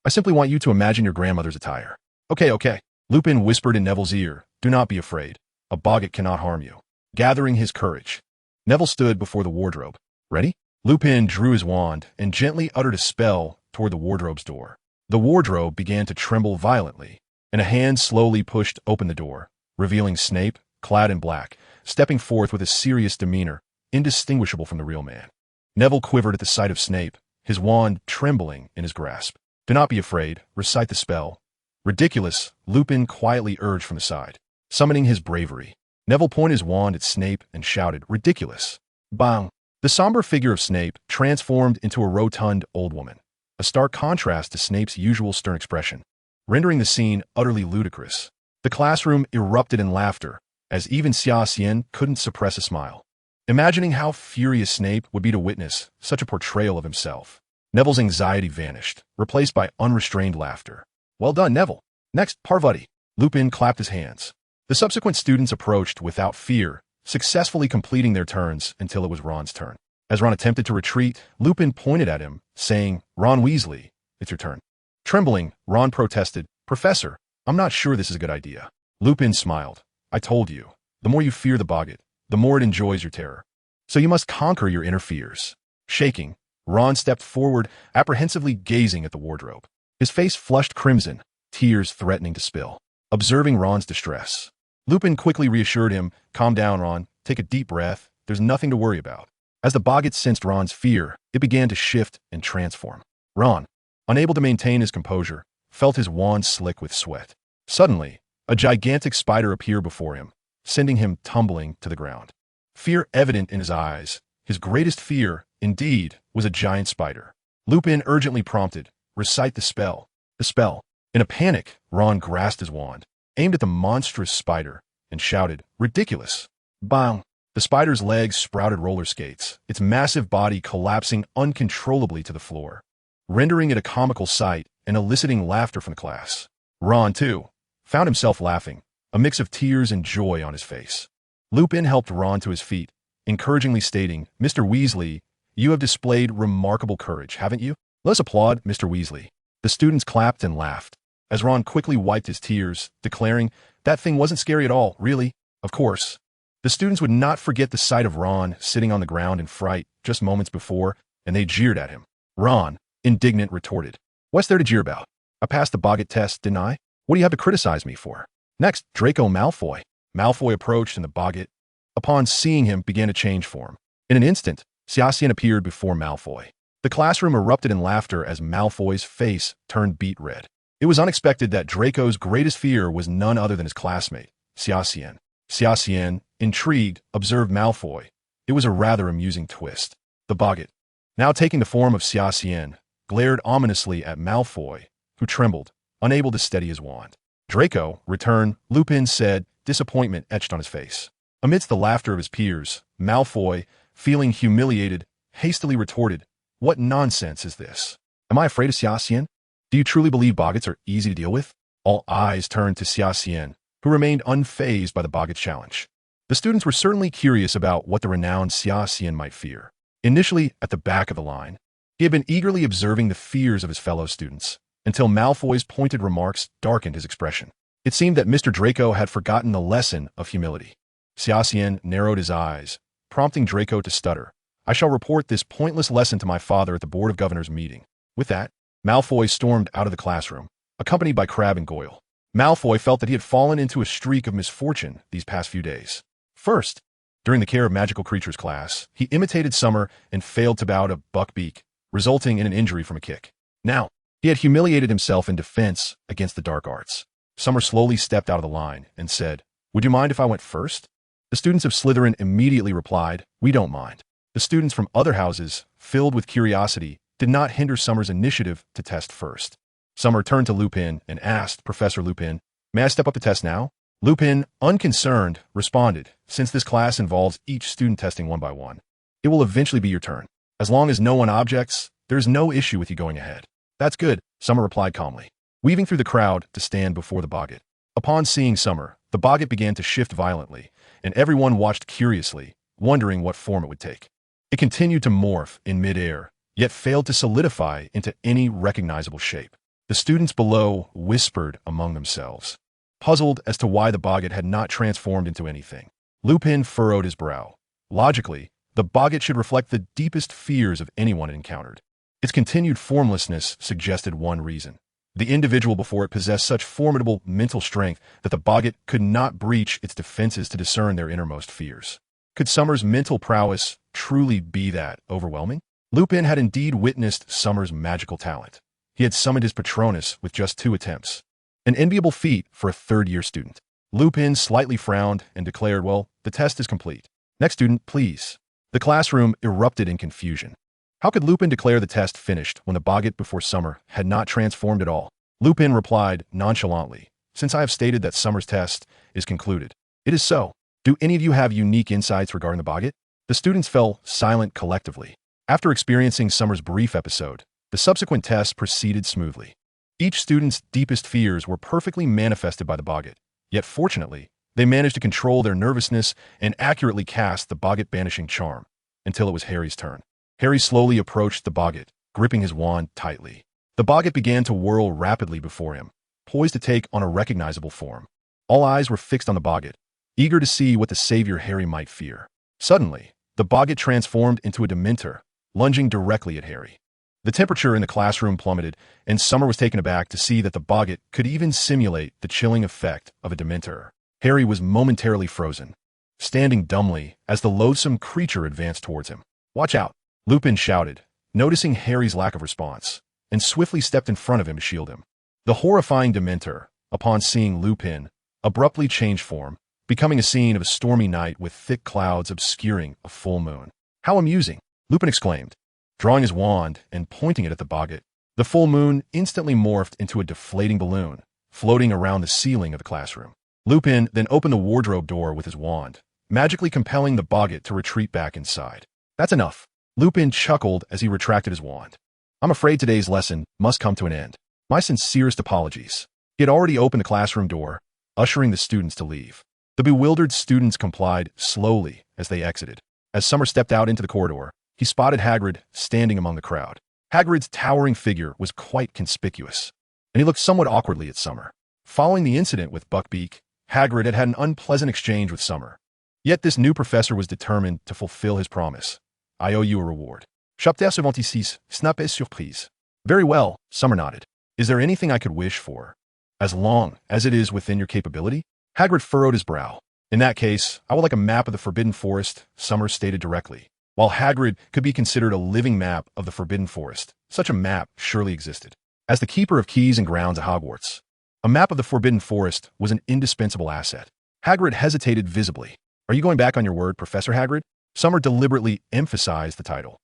"I simply want you to imagine your grandmother's attire." Okay. Lupin whispered in Neville's ear, "Do not be afraid. A boggart cannot harm you." Gathering his courage, Neville stood before the wardrobe. "Ready?" Lupin drew his wand and gently uttered a spell toward the wardrobe's door. The wardrobe began to tremble violently, and a hand slowly pushed open the door, revealing Snape, clad in black, stepping forth with a serious demeanor, indistinguishable from the real man. Neville quivered at the sight of Snape, his wand trembling in his grasp. "Do not be afraid. Recite the spell." "Ridiculous," Lupin quietly urged from the side, summoning his bravery. Neville pointed his wand at Snape and shouted, "Ridiculous." Bang! The somber figure of Snape transformed into a rotund old woman, a stark contrast to Snape's usual stern expression, rendering the scene utterly ludicrous. The classroom erupted in laughter, as even Xia Xian couldn't suppress a smile, imagining how furious Snape would be to witness such a portrayal of himself. Neville's anxiety vanished, replaced by unrestrained laughter. "Well done, Neville. Next, Parvati." Lupin clapped his hands. The subsequent students approached without fear, successfully completing their turns until it was Ron's turn. As Ron attempted to retreat, Lupin pointed at him, saying, "Ron Weasley, it's your turn." Trembling, Ron protested, "Professor, I'm not sure this is a good idea." Lupin smiled. "I told you, the more you fear the boggart, the more it enjoys your terror. So you must conquer your inner fears." Shaking, Ron stepped forward, apprehensively gazing at the wardrobe. His face flushed crimson, tears threatening to spill. Observing Ron's distress, Lupin quickly reassured him, "Calm down, Ron. Take a deep breath. There's nothing to worry about." As the boggart sensed Ron's fear, it began to shift and transform. Ron, unable to maintain his composure, felt his wand slick with sweat. Suddenly, a gigantic spider appeared before him, sending him tumbling to the ground. fear evident in his eyes. His greatest fear, indeed, was a giant spider. Lupin urgently prompted, "Recite the spell." The spell. In a panic, Ron grasped his wand, aimed at the monstrous spider, and shouted, "Ridiculous!" Bang! The spider's legs sprouted roller skates, its massive body collapsing uncontrollably to the floor, rendering it a comical sight and eliciting laughter from the class. Ron, too, found himself laughing, a mix of tears and joy on his face. Lupin helped Ron to his feet, encouragingly stating, "Mr. Weasley, you have displayed remarkable courage, haven't you? Let us applaud Mr. Weasley." The students clapped and laughed, as Ron quickly wiped his tears, declaring, "That thing wasn't scary at all, really." Of course, the students would not forget the sight of Ron sitting on the ground in fright just moments before, and they jeered at him. Ron, indignant, retorted, "What's there to jeer about? I passed the Boggart test, didn't I? What do you have to criticize me for?" Next, Draco Malfoy. Malfoy approached, and the Boggart, upon seeing him, began to change form. In an instant, Xia Xian appeared before Malfoy. The classroom erupted in laughter as Malfoy's face turned beet red. It was unexpected that Draco's greatest fear was none other than his classmate, Xia Xian. Xia Xian, intrigued, observed Malfoy. It was a rather amusing twist. The Boggart, now taking the form of Xia Xian, glared ominously at Malfoy, who trembled, unable to steady his wand. "Draco, return," Lupin said, disappointment etched on his face. Amidst the laughter of his peers, Malfoy, feeling humiliated, hastily retorted, "What nonsense is this? Am I afraid of Xia Xian? Do you truly believe Boggarts are easy to deal with?" All eyes turned to Xia Xian, who remained unfazed by the Boggart challenge. The students were certainly curious about what the renowned Xia Xian might fear. Initially, at the back of the line, he had been eagerly observing the fears of his fellow students, until Malfoy's pointed remarks darkened his expression. It seemed that Mr. Draco had forgotten the lesson of humility. Xia Xian narrowed his eyes, prompting Draco to stutter, "I shall report this pointless lesson to my father at the Board of Governors meeting." With that, Malfoy stormed out of the classroom, accompanied by Crabbe and Goyle. Malfoy felt that he had fallen into a streak of misfortune these past few days. First, during the Care of Magical Creatures class, he imitated Summer and failed to bow to Buckbeak, resulting in an injury from a kick. Now, he had humiliated himself in defense against the dark arts. Summer slowly stepped out of the line and said, "Would you mind if I went first?" The students of Slytherin immediately replied, "We don't mind." The students from other houses, filled with curiosity, did not hinder Summer's initiative to test first. Summer turned to Lupin and asked, "Professor Lupin, may I step up to test now?" Lupin, unconcerned, responded, "Since this class involves each student testing one by one, it will eventually be your turn. As long as no one objects, there is no issue with you going ahead." "That's good," Summer replied calmly, weaving through the crowd to stand before the Boggart. Upon seeing Summer, the Boggart began to shift violently, and everyone watched curiously, wondering what form it would take. It continued to morph in midair, yet failed to solidify into any recognizable shape. The students below whispered among themselves, puzzled as to why the Boggart had not transformed into anything. Lupin furrowed his brow. Logically, the Boggart should reflect the deepest fears of anyone it encountered. Its continued formlessness suggested one reason. The individual before it possessed such formidable mental strength that the Boggart could not breach its defenses to discern their innermost fears. Could Summer's mental prowess truly be that overwhelming? Lupin had indeed witnessed Summer's magical talent. He had summoned his Patronus with just 2 attempts. An enviable feat for a third-year student. Lupin slightly frowned and declared, "Well, the test is complete. Next student, please." The classroom erupted in confusion. How could Lupin declare the test finished when the Boggart before Summer had not transformed at all? Lupin replied nonchalantly, "Since I have stated that Summer's test is concluded, it is so. Do any of you have unique insights regarding the Boggart?" The students fell silent collectively. After experiencing Summer's brief episode, the subsequent tests proceeded smoothly. Each student's deepest fears were perfectly manifested by the Boggart, yet fortunately, they managed to control their nervousness and accurately cast the Boggart banishing charm, until it was Harry's turn. Harry slowly approached the Boggart, gripping his wand tightly. The Boggart began to whirl rapidly before him, poised to take on a recognizable form. All eyes were fixed on the Boggart, eager to see what the savior Harry might fear. Suddenly, the Boggart transformed into a Dementor, lunging directly at Harry. The temperature in the classroom plummeted, and Summer was taken aback to see that the Boggart could even simulate the chilling effect of a Dementor. Harry was momentarily frozen, standing dumbly as the loathsome creature advanced towards him. "Watch out!" Lupin shouted, noticing Harry's lack of response, and swiftly stepped in front of him to shield him. The horrifying Dementor, upon seeing Lupin, abruptly changed form, becoming a scene of a stormy night with thick clouds obscuring a full moon. How amusing, Lupin exclaimed, drawing his wand and pointing it at the boggart. The full moon instantly morphed into a deflating balloon, floating around the ceiling of the classroom. Lupin then opened the wardrobe door with his wand, magically compelling the boggart to retreat back inside. That's enough. Lupin chuckled as he retracted his wand. I'm afraid today's lesson must come to an end. My sincerest apologies. He had already opened the classroom door, ushering the students to leave. The bewildered students complied slowly as they exited. As Summer stepped out into the corridor, he spotted Hagrid standing among the crowd. Hagrid's towering figure was quite conspicuous, and he looked somewhat awkwardly at Summer. Following the incident with Buckbeak, Hagrid had had an unpleasant exchange with Summer. Yet this new professor was determined to fulfill his promise. I owe you a reward. Chapter 76, Snape surprise. Very well, Summer nodded. Is there anything I could wish for? As long as it is within your capability? Hagrid furrowed his brow. In that case, I would like a map of the Forbidden Forest, Summer stated directly. While Hagrid could be considered a living map of the Forbidden Forest, such a map surely existed. As the keeper of keys and grounds at Hogwarts, a map of the Forbidden Forest was an indispensable asset. Hagrid hesitated visibly. Are you going back on your word, Professor Hagrid? Summer deliberately emphasized the title.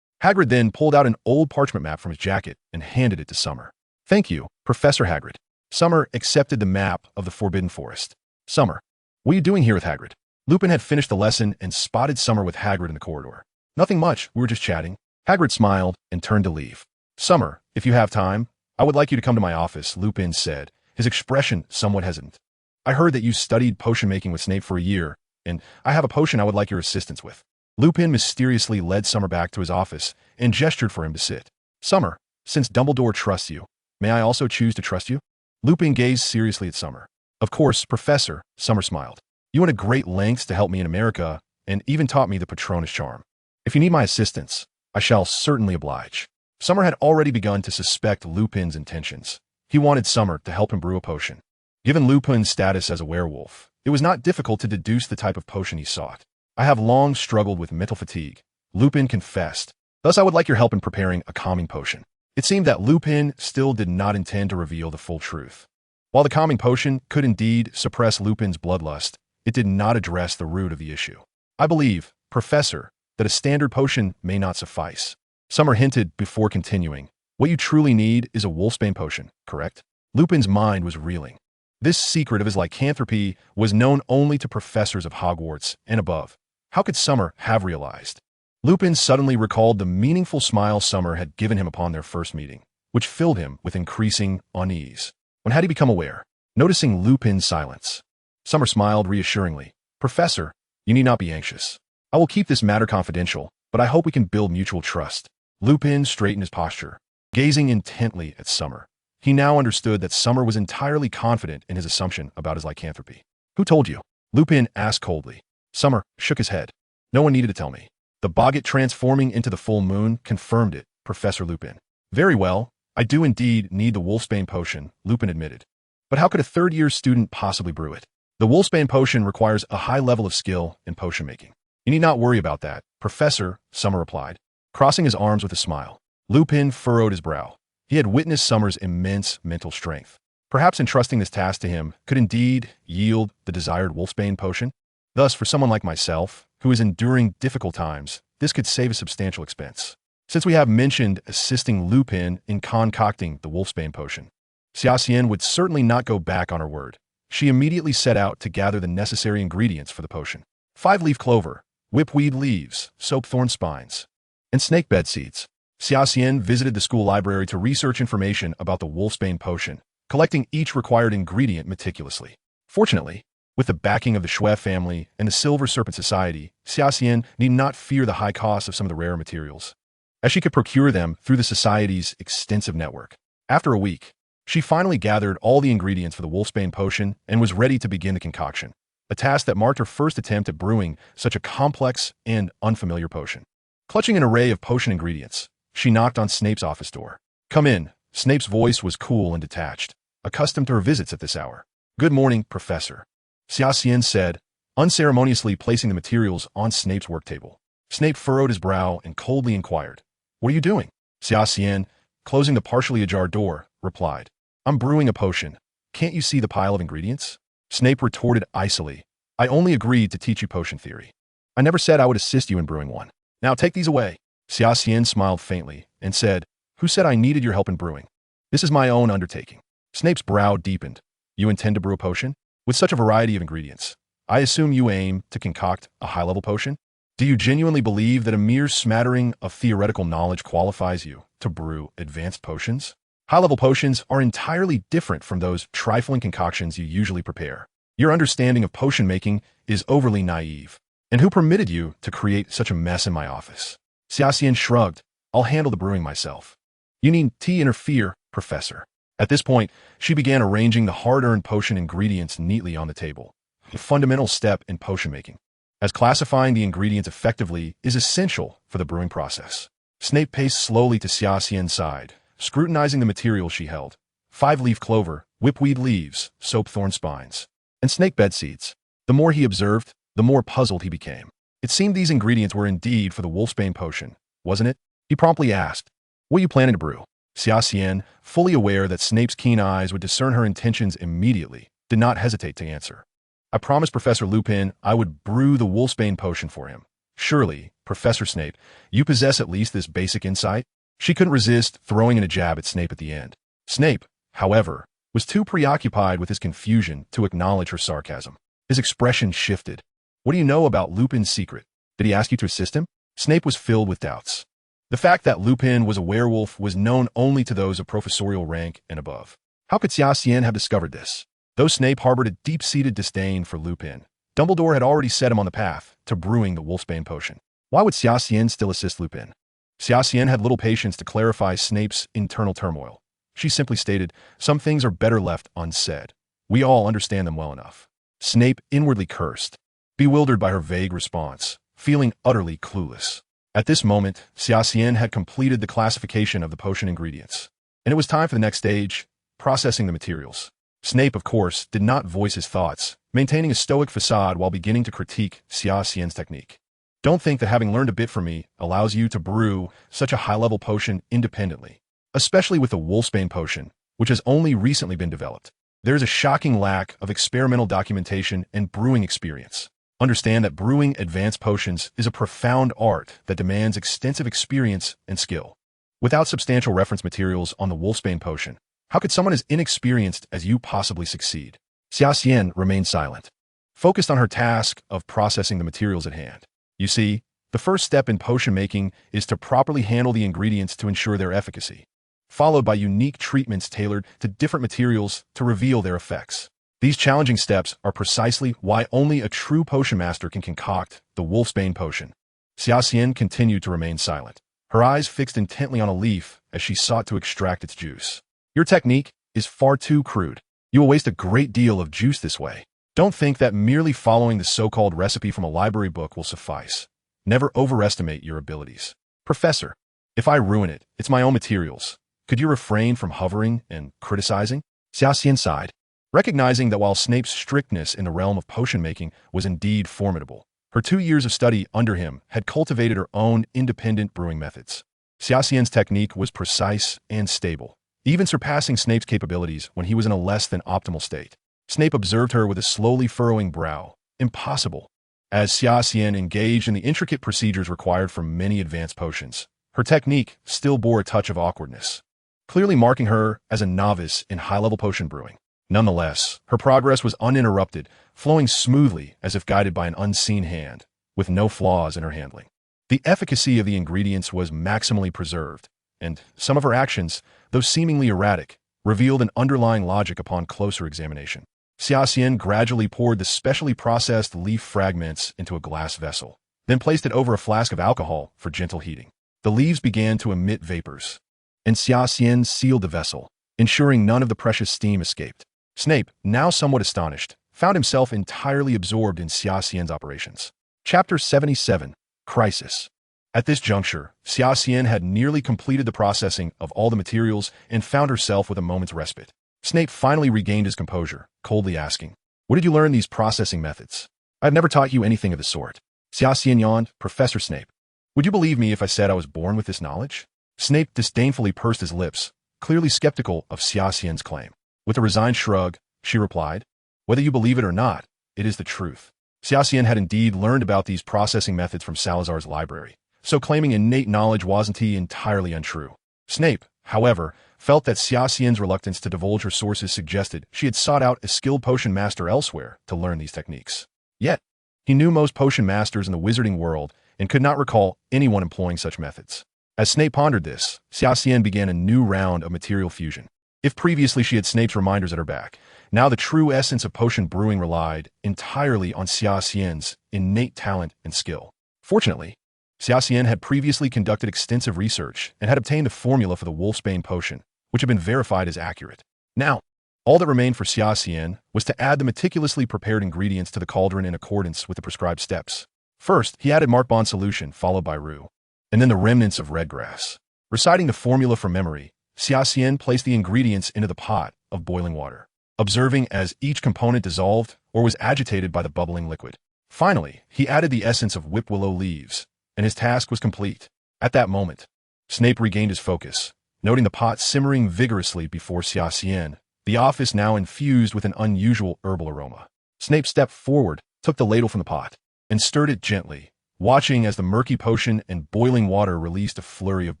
Hagrid then pulled out an old parchment map from his jacket and handed it to Summer. Thank you, Professor Hagrid. Summer accepted the map of the Forbidden Forest. Summer, what are you doing here with Hagrid? Lupin had finished the lesson and spotted Summer with Hagrid in the corridor. Nothing much, we were just chatting. Hagrid smiled and turned to leave. Summer, if you have time, I would like you to come to my office, Lupin said, his expression somewhat hesitant. I heard that you studied potion making with Snape for a year, and I have a potion I would like your assistance with. Lupin mysteriously led Summer back to his office and gestured for him to sit. Summer, since Dumbledore trusts you, may I also choose to trust you? Lupin gazed seriously at Summer. Of course, Professor, Summer smiled. You went to great lengths to help me in America, and even taught me the Patronus charm. If you need my assistance, I shall certainly oblige. Summer had already begun to suspect Lupin's intentions. He wanted Summer to help him brew a potion. Given Lupin's status as a werewolf, it was not difficult to deduce the type of potion he sought. I have long struggled with mental fatigue, Lupin confessed. Thus I would like your help in preparing a calming potion. It seemed that Lupin still did not intend to reveal the full truth. While the calming potion could indeed suppress Lupin's bloodlust, it did not address the root of the issue. I believe, Professor, that a standard potion may not suffice. Summer hinted before continuing. What you truly need is a wolfsbane potion, correct? Lupin's mind was reeling. This secret of his lycanthropy was known only to professors of Hogwarts and above. How could Summer have realized? Lupin suddenly recalled the meaningful smile Summer had given him upon their first meeting, which filled him with increasing unease. When had he become aware? Noticing Lupin's silence, Summer smiled reassuringly. Professor, you need not be anxious. I will keep this matter confidential, but I hope we can build mutual trust. Lupin straightened his posture, gazing intently at Summer. He now understood that Summer was entirely confident in his assumption about his lycanthropy. Who told you? Lupin asked coldly. Summer shook his head. No one needed to tell me. The boggart transforming into the full moon confirmed it, Professor Lupin. Very well, I do indeed need the wolfsbane potion, Lupin admitted. But how could a third-year student possibly brew it? The wolfsbane potion requires a high level of skill in potion making. You need not worry about that, Professor, Summer replied, crossing his arms with a smile. Lupin furrowed his brow. He had witnessed Summer's immense mental strength. Perhaps entrusting this task to him could indeed yield the desired wolfsbane potion. Thus, for someone like myself, who is enduring difficult times, this could save a substantial expense. Since we have mentioned assisting Lupin in concocting the wolfsbane potion, Xia Xian would certainly not go back on her word. She immediately set out to gather the necessary ingredients for the potion. 5-leaf clover, whipweed leaves, soapthorn spines, and snake bed seeds. Xia Xian visited the school library to research information about the wolfsbane potion, collecting each required ingredient meticulously. Fortunately, with the backing of the Shui family and the Silver Serpent Society, Xia Xian need not fear the high cost of some of the rarer materials, as she could procure them through the Society's extensive network. After a week, she finally gathered all the ingredients for the wolfsbane potion and was ready to begin the concoction, a task that marked her first attempt at brewing such a complex and unfamiliar potion. Clutching an array of potion ingredients, she knocked on Snape's office door. Come in. Snape's voice was cool and detached, accustomed to her visits at this hour. Good morning, Professor, Xia Xian said, unceremoniously placing the materials on Snape's work table. Snape furrowed his brow and coldly inquired, What are you doing? Xia Xian, closing the partially ajar door, replied, I'm brewing a potion. Can't you see the pile of ingredients? Snape retorted icily, I only agreed to teach you potion theory. I never said I would assist you in brewing one. Now take these away." Xia Xian smiled faintly and said, "Who said I needed your help in brewing? This is my own undertaking." Snape's brow deepened. "You intend to brew a potion? With such a variety of ingredients, I assume you aim to concoct a high-level potion? Do you genuinely believe that a mere smattering of theoretical knowledge qualifies you to brew advanced potions? High-level potions are entirely different from those trifling concoctions you usually prepare. Your understanding of potion making is overly naive. And who permitted you to create such a mess in my office?" Xia Xian shrugged. "I'll handle the brewing myself." "You need to interfere, Professor." At this point, she began arranging the hard-earned potion ingredients neatly on the table, a fundamental step in potion making, as classifying the ingredients effectively is essential for the brewing process. Snape paced slowly to Xia Xian's side, scrutinizing the materials she held: 5-leaf clover, whipweed leaves, soap thorn spines, and snake bed seeds. The more he observed, the more puzzled he became. It seemed these ingredients were indeed for the wolfsbane potion, wasn't it? He promptly asked, "What are you planning to brew?" Xia Xian, fully aware that Snape's keen eyes would discern her intentions immediately, did not hesitate to answer. "I promised Professor Lupin I would brew the wolfsbane potion for him. Surely, Professor Snape, you possess at least this basic insight?" She couldn't resist throwing in a jab at Snape at the end. Snape, however, was too preoccupied with his confusion to acknowledge her sarcasm. His expression shifted. "What do you know about Lupin's secret? Did he ask you to assist him?" Snape was filled with doubts. The fact that Lupin was a werewolf was known only to those of professorial rank and above. How could Xia Xian have discovered this? Though Snape harbored a deep-seated disdain for Lupin, Dumbledore had already set him on the path to brewing the wolfsbane potion. Why would Xia Xian still assist Lupin? Xia Xian had little patience to clarify Snape's internal turmoil. She simply stated, "Some things are better left unsaid. We all understand them well enough." Snape inwardly cursed, bewildered by her vague response, feeling utterly clueless. At this moment, Xia Xian had completed the classification of the potion ingredients, and it was time for the next stage, processing the materials. Snape, of course, did not voice his thoughts, maintaining a stoic facade while beginning to critique Xia Xian's technique. "Don't think that having learned a bit from me allows you to brew such a high-level potion independently, especially with the wolfsbane potion, which has only recently been developed. There is a shocking lack of experimental documentation and brewing experience. Understand that brewing advanced potions is a profound art that demands extensive experience and skill. Without substantial reference materials on the wolfsbane potion, how could someone as inexperienced as you possibly succeed?" Xia Xian remained silent, focused on her task of processing the materials at hand. You see, the first step in potion making is to properly handle the ingredients to ensure their efficacy, followed by unique treatments tailored to different materials to reveal their effects. These challenging steps are precisely why only a true potion master can concoct the wolfsbane potion. Xia Xian continued to remain silent, her eyes fixed intently on a leaf as she sought to extract its juice. "Your technique is far too crude. You will waste a great deal of juice this way. Don't think that merely following the so-called recipe from a library book will suffice. Never overestimate your abilities." "Professor, if I ruin it, it's my own materials. Could you refrain from hovering and criticizing?" Xia Xian sighed, recognizing that while Snape's strictness in the realm of potion-making was indeed formidable, her 2 years of study under him had cultivated her own independent brewing methods. Xia Xian's technique was precise and stable, even surpassing Snape's capabilities when he was in a less than optimal state. Snape observed her with a slowly furrowing brow. Impossible. As Xia Xian engaged in the intricate procedures required for many advanced potions, her technique still bore a touch of awkwardness, clearly marking her as a novice in high-level potion brewing. Nonetheless, her progress was uninterrupted, flowing smoothly as if guided by an unseen hand, with no flaws in her handling. The efficacy of the ingredients was maximally preserved, and some of her actions, though seemingly erratic, revealed an underlying logic upon closer examination. Xia Xian gradually poured the specially processed leaf fragments into a glass vessel, then placed it over a flask of alcohol for gentle heating. The leaves began to emit vapors, and Xia Xian sealed the vessel, ensuring none of the precious steam escaped. Snape, now somewhat astonished, found himself entirely absorbed in Xia Xian's operations. Chapter 77, Crisis. At this juncture, Xia Xian had nearly completed the processing of all the materials and found herself with a moment's respite. Snape finally regained his composure, coldly asking, "Where did you learn these processing methods? I have never taught you anything of the sort." Xia Xian yawned. "Professor Snape, would you believe me if I said I was born with this knowledge?" Snape disdainfully pursed his lips, clearly skeptical of Xia Xian's claim. With a resigned shrug, she replied, "Whether you believe it or not, it is the truth." Xia Xian had indeed learned about these processing methods from Salazar's library, so claiming innate knowledge wasn't entirely untrue. Snape, however, felt that Xia Xian's reluctance to divulge her sources suggested she had sought out a skilled potion master elsewhere to learn these techniques. Yet, he knew most potion masters in the wizarding world and could not recall anyone employing such methods. As Snape pondered this, Xia Xian began a new round of material fusion. If previously she had Snape's reminders at her back, now the true essence of potion brewing relied entirely on Xia Xian's innate talent and skill. Fortunately, Xia Xian had previously conducted extensive research and had obtained the formula for the wolfsbane potion, which had been verified as accurate. Now, all that remained for Xia Xian was to add the meticulously prepared ingredients to the cauldron in accordance with the prescribed steps. First, he added Markbond solution, followed by rue, and then the remnants of red grass. Reciting the formula from memory, Xia Xian placed the ingredients into the pot of boiling water, observing as each component dissolved or was agitated by the bubbling liquid. Finally, he added the essence of whipwillow leaves, and his task was complete. At that moment, Snape regained his focus, noting the pot simmering vigorously before Xia Xian, the office now infused with an unusual herbal aroma. Snape stepped forward, took the ladle from the pot, and stirred it gently, watching as the murky potion and boiling water released a flurry of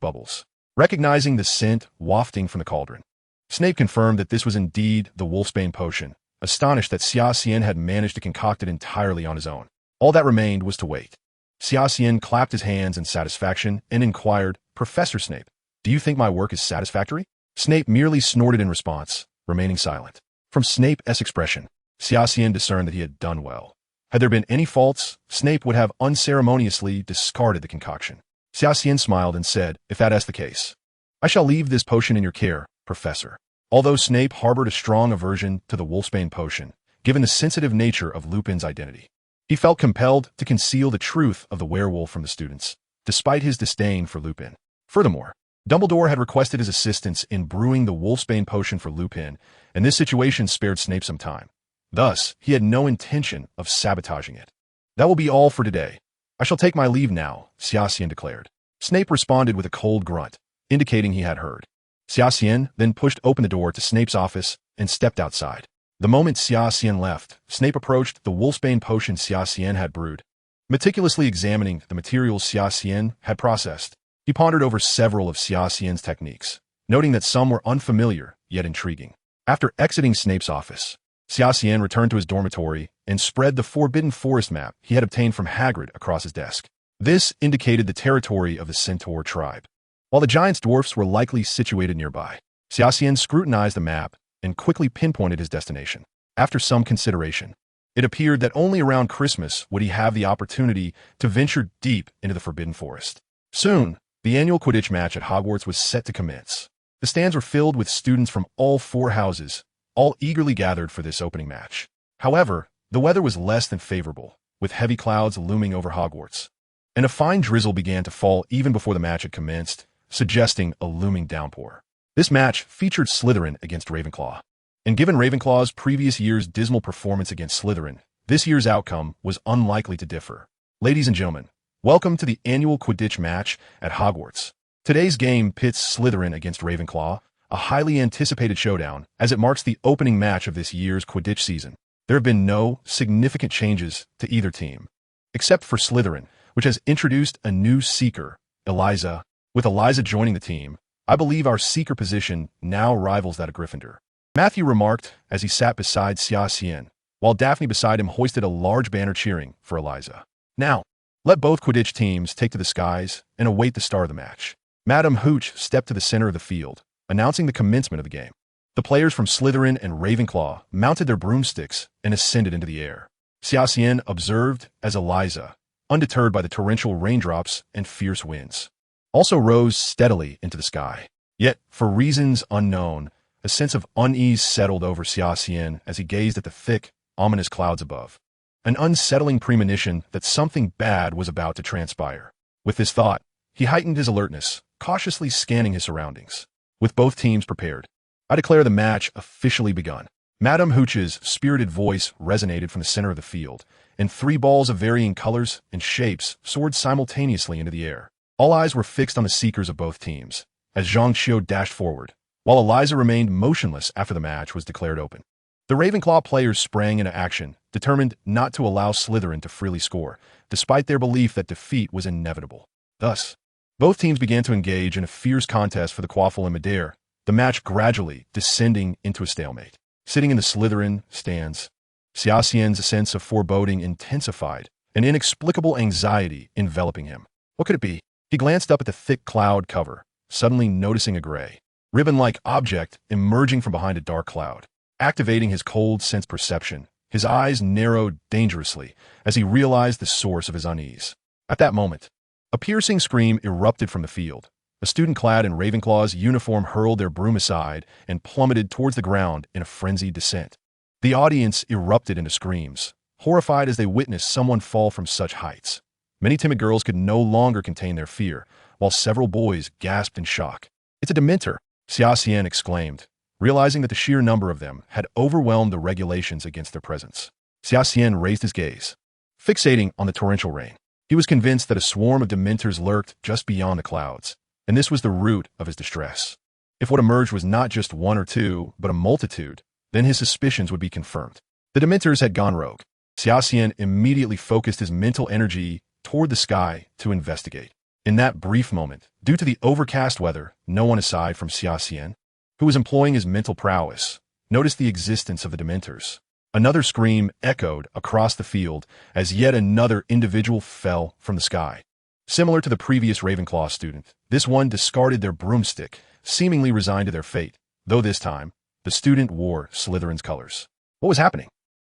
bubbles. Recognizing the scent wafting from the cauldron, Snape confirmed that this was indeed the wolfsbane potion, astonished that Xia Xian had managed to concoct it entirely on his own. All that remained was to wait. Xia Xian clapped his hands in satisfaction and inquired, "Professor Snape, do you think my work is satisfactory?" Snape merely snorted in response, remaining silent. From Snape's expression, Xia Xian discerned that he had done well. Had there been any faults, Snape would have unceremoniously discarded the concoction. Xia Xian smiled and said, "If that is the case, I shall leave this potion in your care, Professor." Although Snape harbored a strong aversion to the wolfsbane potion, given the sensitive nature of Lupin's identity, he felt compelled to conceal the truth of the werewolf from the students, despite his disdain for Lupin. Furthermore, Dumbledore had requested his assistance in brewing the wolfsbane potion for Lupin, and this situation spared Snape some time. Thus, he had no intention of sabotaging it. "That will be all for today. I shall take my leave now," Xia Xian declared. Snape responded with a cold grunt, indicating he had heard. Xia Xian then pushed open the door to Snape's office and stepped outside. The moment Xia Xian left, Snape approached the wolfsbane potion Xia Xian had brewed. Meticulously examining the materials Xia Xian had processed, he pondered over several of Xia Xian's techniques, noting that some were unfamiliar yet intriguing. After exiting Snape's office, Xia Xian returned to his dormitory and spread the Forbidden Forest map he had obtained from Hagrid across his desk. This indicated the territory of the Centaur tribe. While the giant's dwarfs were likely situated nearby, Xia Xian scrutinized the map and quickly pinpointed his destination. After some consideration, it appeared that only around Christmas would he have the opportunity to venture deep into the Forbidden Forest. Soon, the annual Quidditch match at Hogwarts was set to commence. The stands were filled with students from all 4 houses, all eagerly gathered for this opening match. However, the weather was less than favorable, with heavy clouds looming over Hogwarts, and a fine drizzle began to fall even before the match had commenced, suggesting a looming downpour. This match featured Slytherin against Ravenclaw, and given Ravenclaw's previous year's dismal performance against Slytherin, this year's outcome was unlikely to differ. Ladies and gentlemen, welcome to the annual Quidditch match at Hogwarts. Today's game pits Slytherin against Ravenclaw, a highly anticipated showdown as it marks the opening match of this year's Quidditch season. There have been no significant changes to either team, except for Slytherin, which has introduced a new seeker, Eliza. With Eliza joining the team, I believe our seeker position now rivals that of Gryffindor, Matthew remarked as he sat beside Xia Xian, while Daphne beside him hoisted a large banner cheering for Eliza. Now, let both Quidditch teams take to the skies and await the start of the match. Madame Hooch stepped to the center of the field, announcing the commencement of the game. The players from Slytherin and Ravenclaw mounted their broomsticks and ascended into the air. Xia Xian observed as Eliza, undeterred by the torrential raindrops and fierce winds, also rose steadily into the sky. Yet, for reasons unknown, a sense of unease settled over Xia Xian as he gazed at the thick, ominous clouds above, an unsettling premonition that something bad was about to transpire. With this thought, he heightened his alertness, cautiously scanning his surroundings. With both teams prepared, I declare the match officially begun. Madame Hooch's spirited voice resonated from the center of the field, and 3 balls of varying colors and shapes soared simultaneously into the air. All eyes were fixed on the seekers of both teams, as Zhang Xiu dashed forward, while Eliza remained motionless after the match was declared open. The Ravenclaw players sprang into action, determined not to allow Slytherin to freely score, despite their belief that defeat was inevitable. Thus, both teams began to engage in a fierce contest for the quaffle in midair, the match gradually descending into a stalemate. Sitting in the Slytherin stands, Xia Xian's sense of foreboding intensified, an inexplicable anxiety enveloping him. What could it be? He glanced up at the thick cloud cover, suddenly noticing a gray, ribbon-like object emerging from behind a dark cloud. Activating his cold sense perception, his eyes narrowed dangerously as he realized the source of his unease. At that moment, a piercing scream erupted from the field. A student clad in Ravenclaw's uniform hurled their broom aside and plummeted towards the ground in a frenzied descent. The audience erupted into screams, horrified as they witnessed someone fall from such heights. Many timid girls could no longer contain their fear, while several boys gasped in shock. "It's a Dementor," Xia Xian exclaimed, realizing that the sheer number of them had overwhelmed the regulations against their presence. Xia Xian raised his gaze, fixating on the torrential rain. He was convinced that a swarm of Dementors lurked just beyond the clouds, and this was the root of his distress. If what emerged was not just one or two, but a multitude, then his suspicions would be confirmed. The Dementors had gone rogue. Xia Xian immediately focused his mental energy toward the sky to investigate. In that brief moment, due to the overcast weather, no one aside from Xia Xian, who was employing his mental prowess, noticed the existence of the Dementors. Another scream echoed across the field as yet another individual fell from the sky. Similar to the previous Ravenclaw student, this one discarded their broomstick, seemingly resigned to their fate, though this time, the student wore Slytherin's colors. What was happening?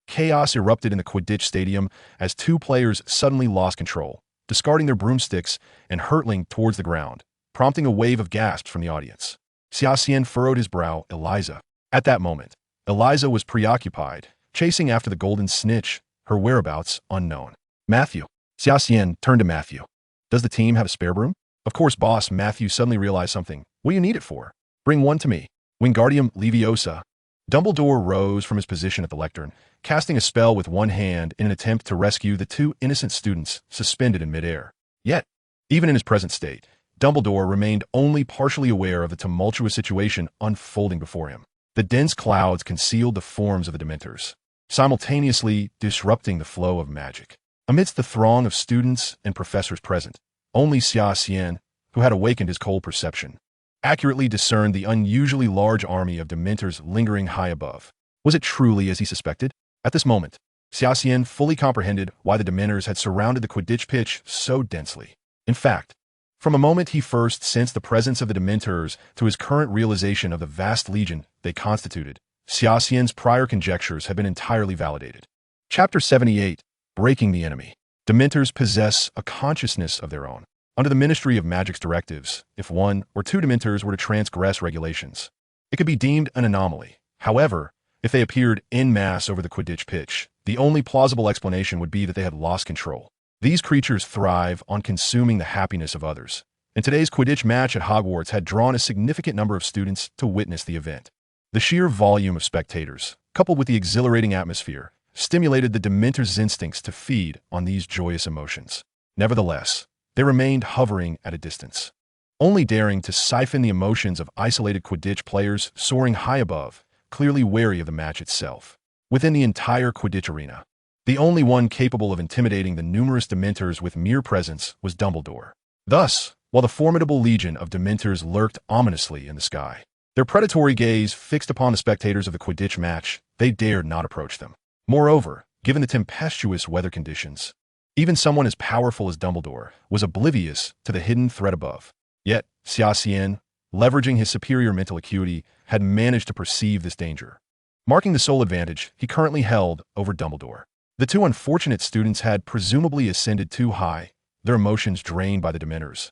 Chaos erupted in the Quidditch stadium as two players suddenly lost control, discarding their broomsticks and hurtling towards the ground, prompting a wave of gasps from the audience. Xia Xian furrowed his brow. Eliza. At that moment, Eliza was preoccupied, chasing after the golden snitch, her whereabouts unknown. "Matthew." Xia Xian turned to Matthew. "Does the team have a spare broom?" "Of course, boss." Matthew suddenly realized something. "What do you need it for?" "Bring one to me." "Wingardium Leviosa." Dumbledore rose from his position at the lectern, casting a spell with one hand in an attempt to rescue the two innocent students suspended in midair. Yet, even in his present state, Dumbledore remained only partially aware of the tumultuous situation unfolding before him. The dense clouds concealed the forms of the Dementors, simultaneously disrupting the flow of magic. Amidst the throng of students and professors present, only Xia Xian, who had awakened his cold perception, accurately discerned the unusually large army of Dementors lingering high above. Was it truly as he suspected? At this moment, Xia Xian fully comprehended why the Dementors had surrounded the Quidditch pitch so densely. In fact, from a moment he first sensed the presence of the Dementors to his current realization of the vast legion they constituted, Xia Xian's prior conjectures had been entirely validated. Chapter 78, Breaking the Enemy. Dementors possess a consciousness of their own. Under the Ministry of Magic's directives, if one or two Dementors were to transgress regulations, it could be deemed an anomaly. However, if they appeared en masse over the Quidditch pitch, the only plausible explanation would be that they had lost control. These creatures thrive on consuming the happiness of others, and today's Quidditch match at Hogwarts had drawn a significant number of students to witness the event. The sheer volume of spectators, coupled with the exhilarating atmosphere, stimulated the Dementors' instincts to feed on these joyous emotions. Nevertheless, they remained hovering at a distance, only daring to siphon the emotions of isolated Quidditch players soaring high above, clearly wary of the match itself. Within the entire Quidditch arena, the only one capable of intimidating the numerous Dementors with mere presence was Dumbledore. Thus, while the formidable legion of Dementors lurked ominously in the sky, their predatory gaze fixed upon the spectators of the Quidditch match, they dared not approach them. Moreover, given the tempestuous weather conditions, even someone as powerful as Dumbledore was oblivious to the hidden threat above. Yet, Xia Xian, leveraging his superior mental acuity, had managed to perceive this danger, marking the sole advantage he currently held over Dumbledore. The two unfortunate students had presumably ascended too high, their emotions drained by the Dementors,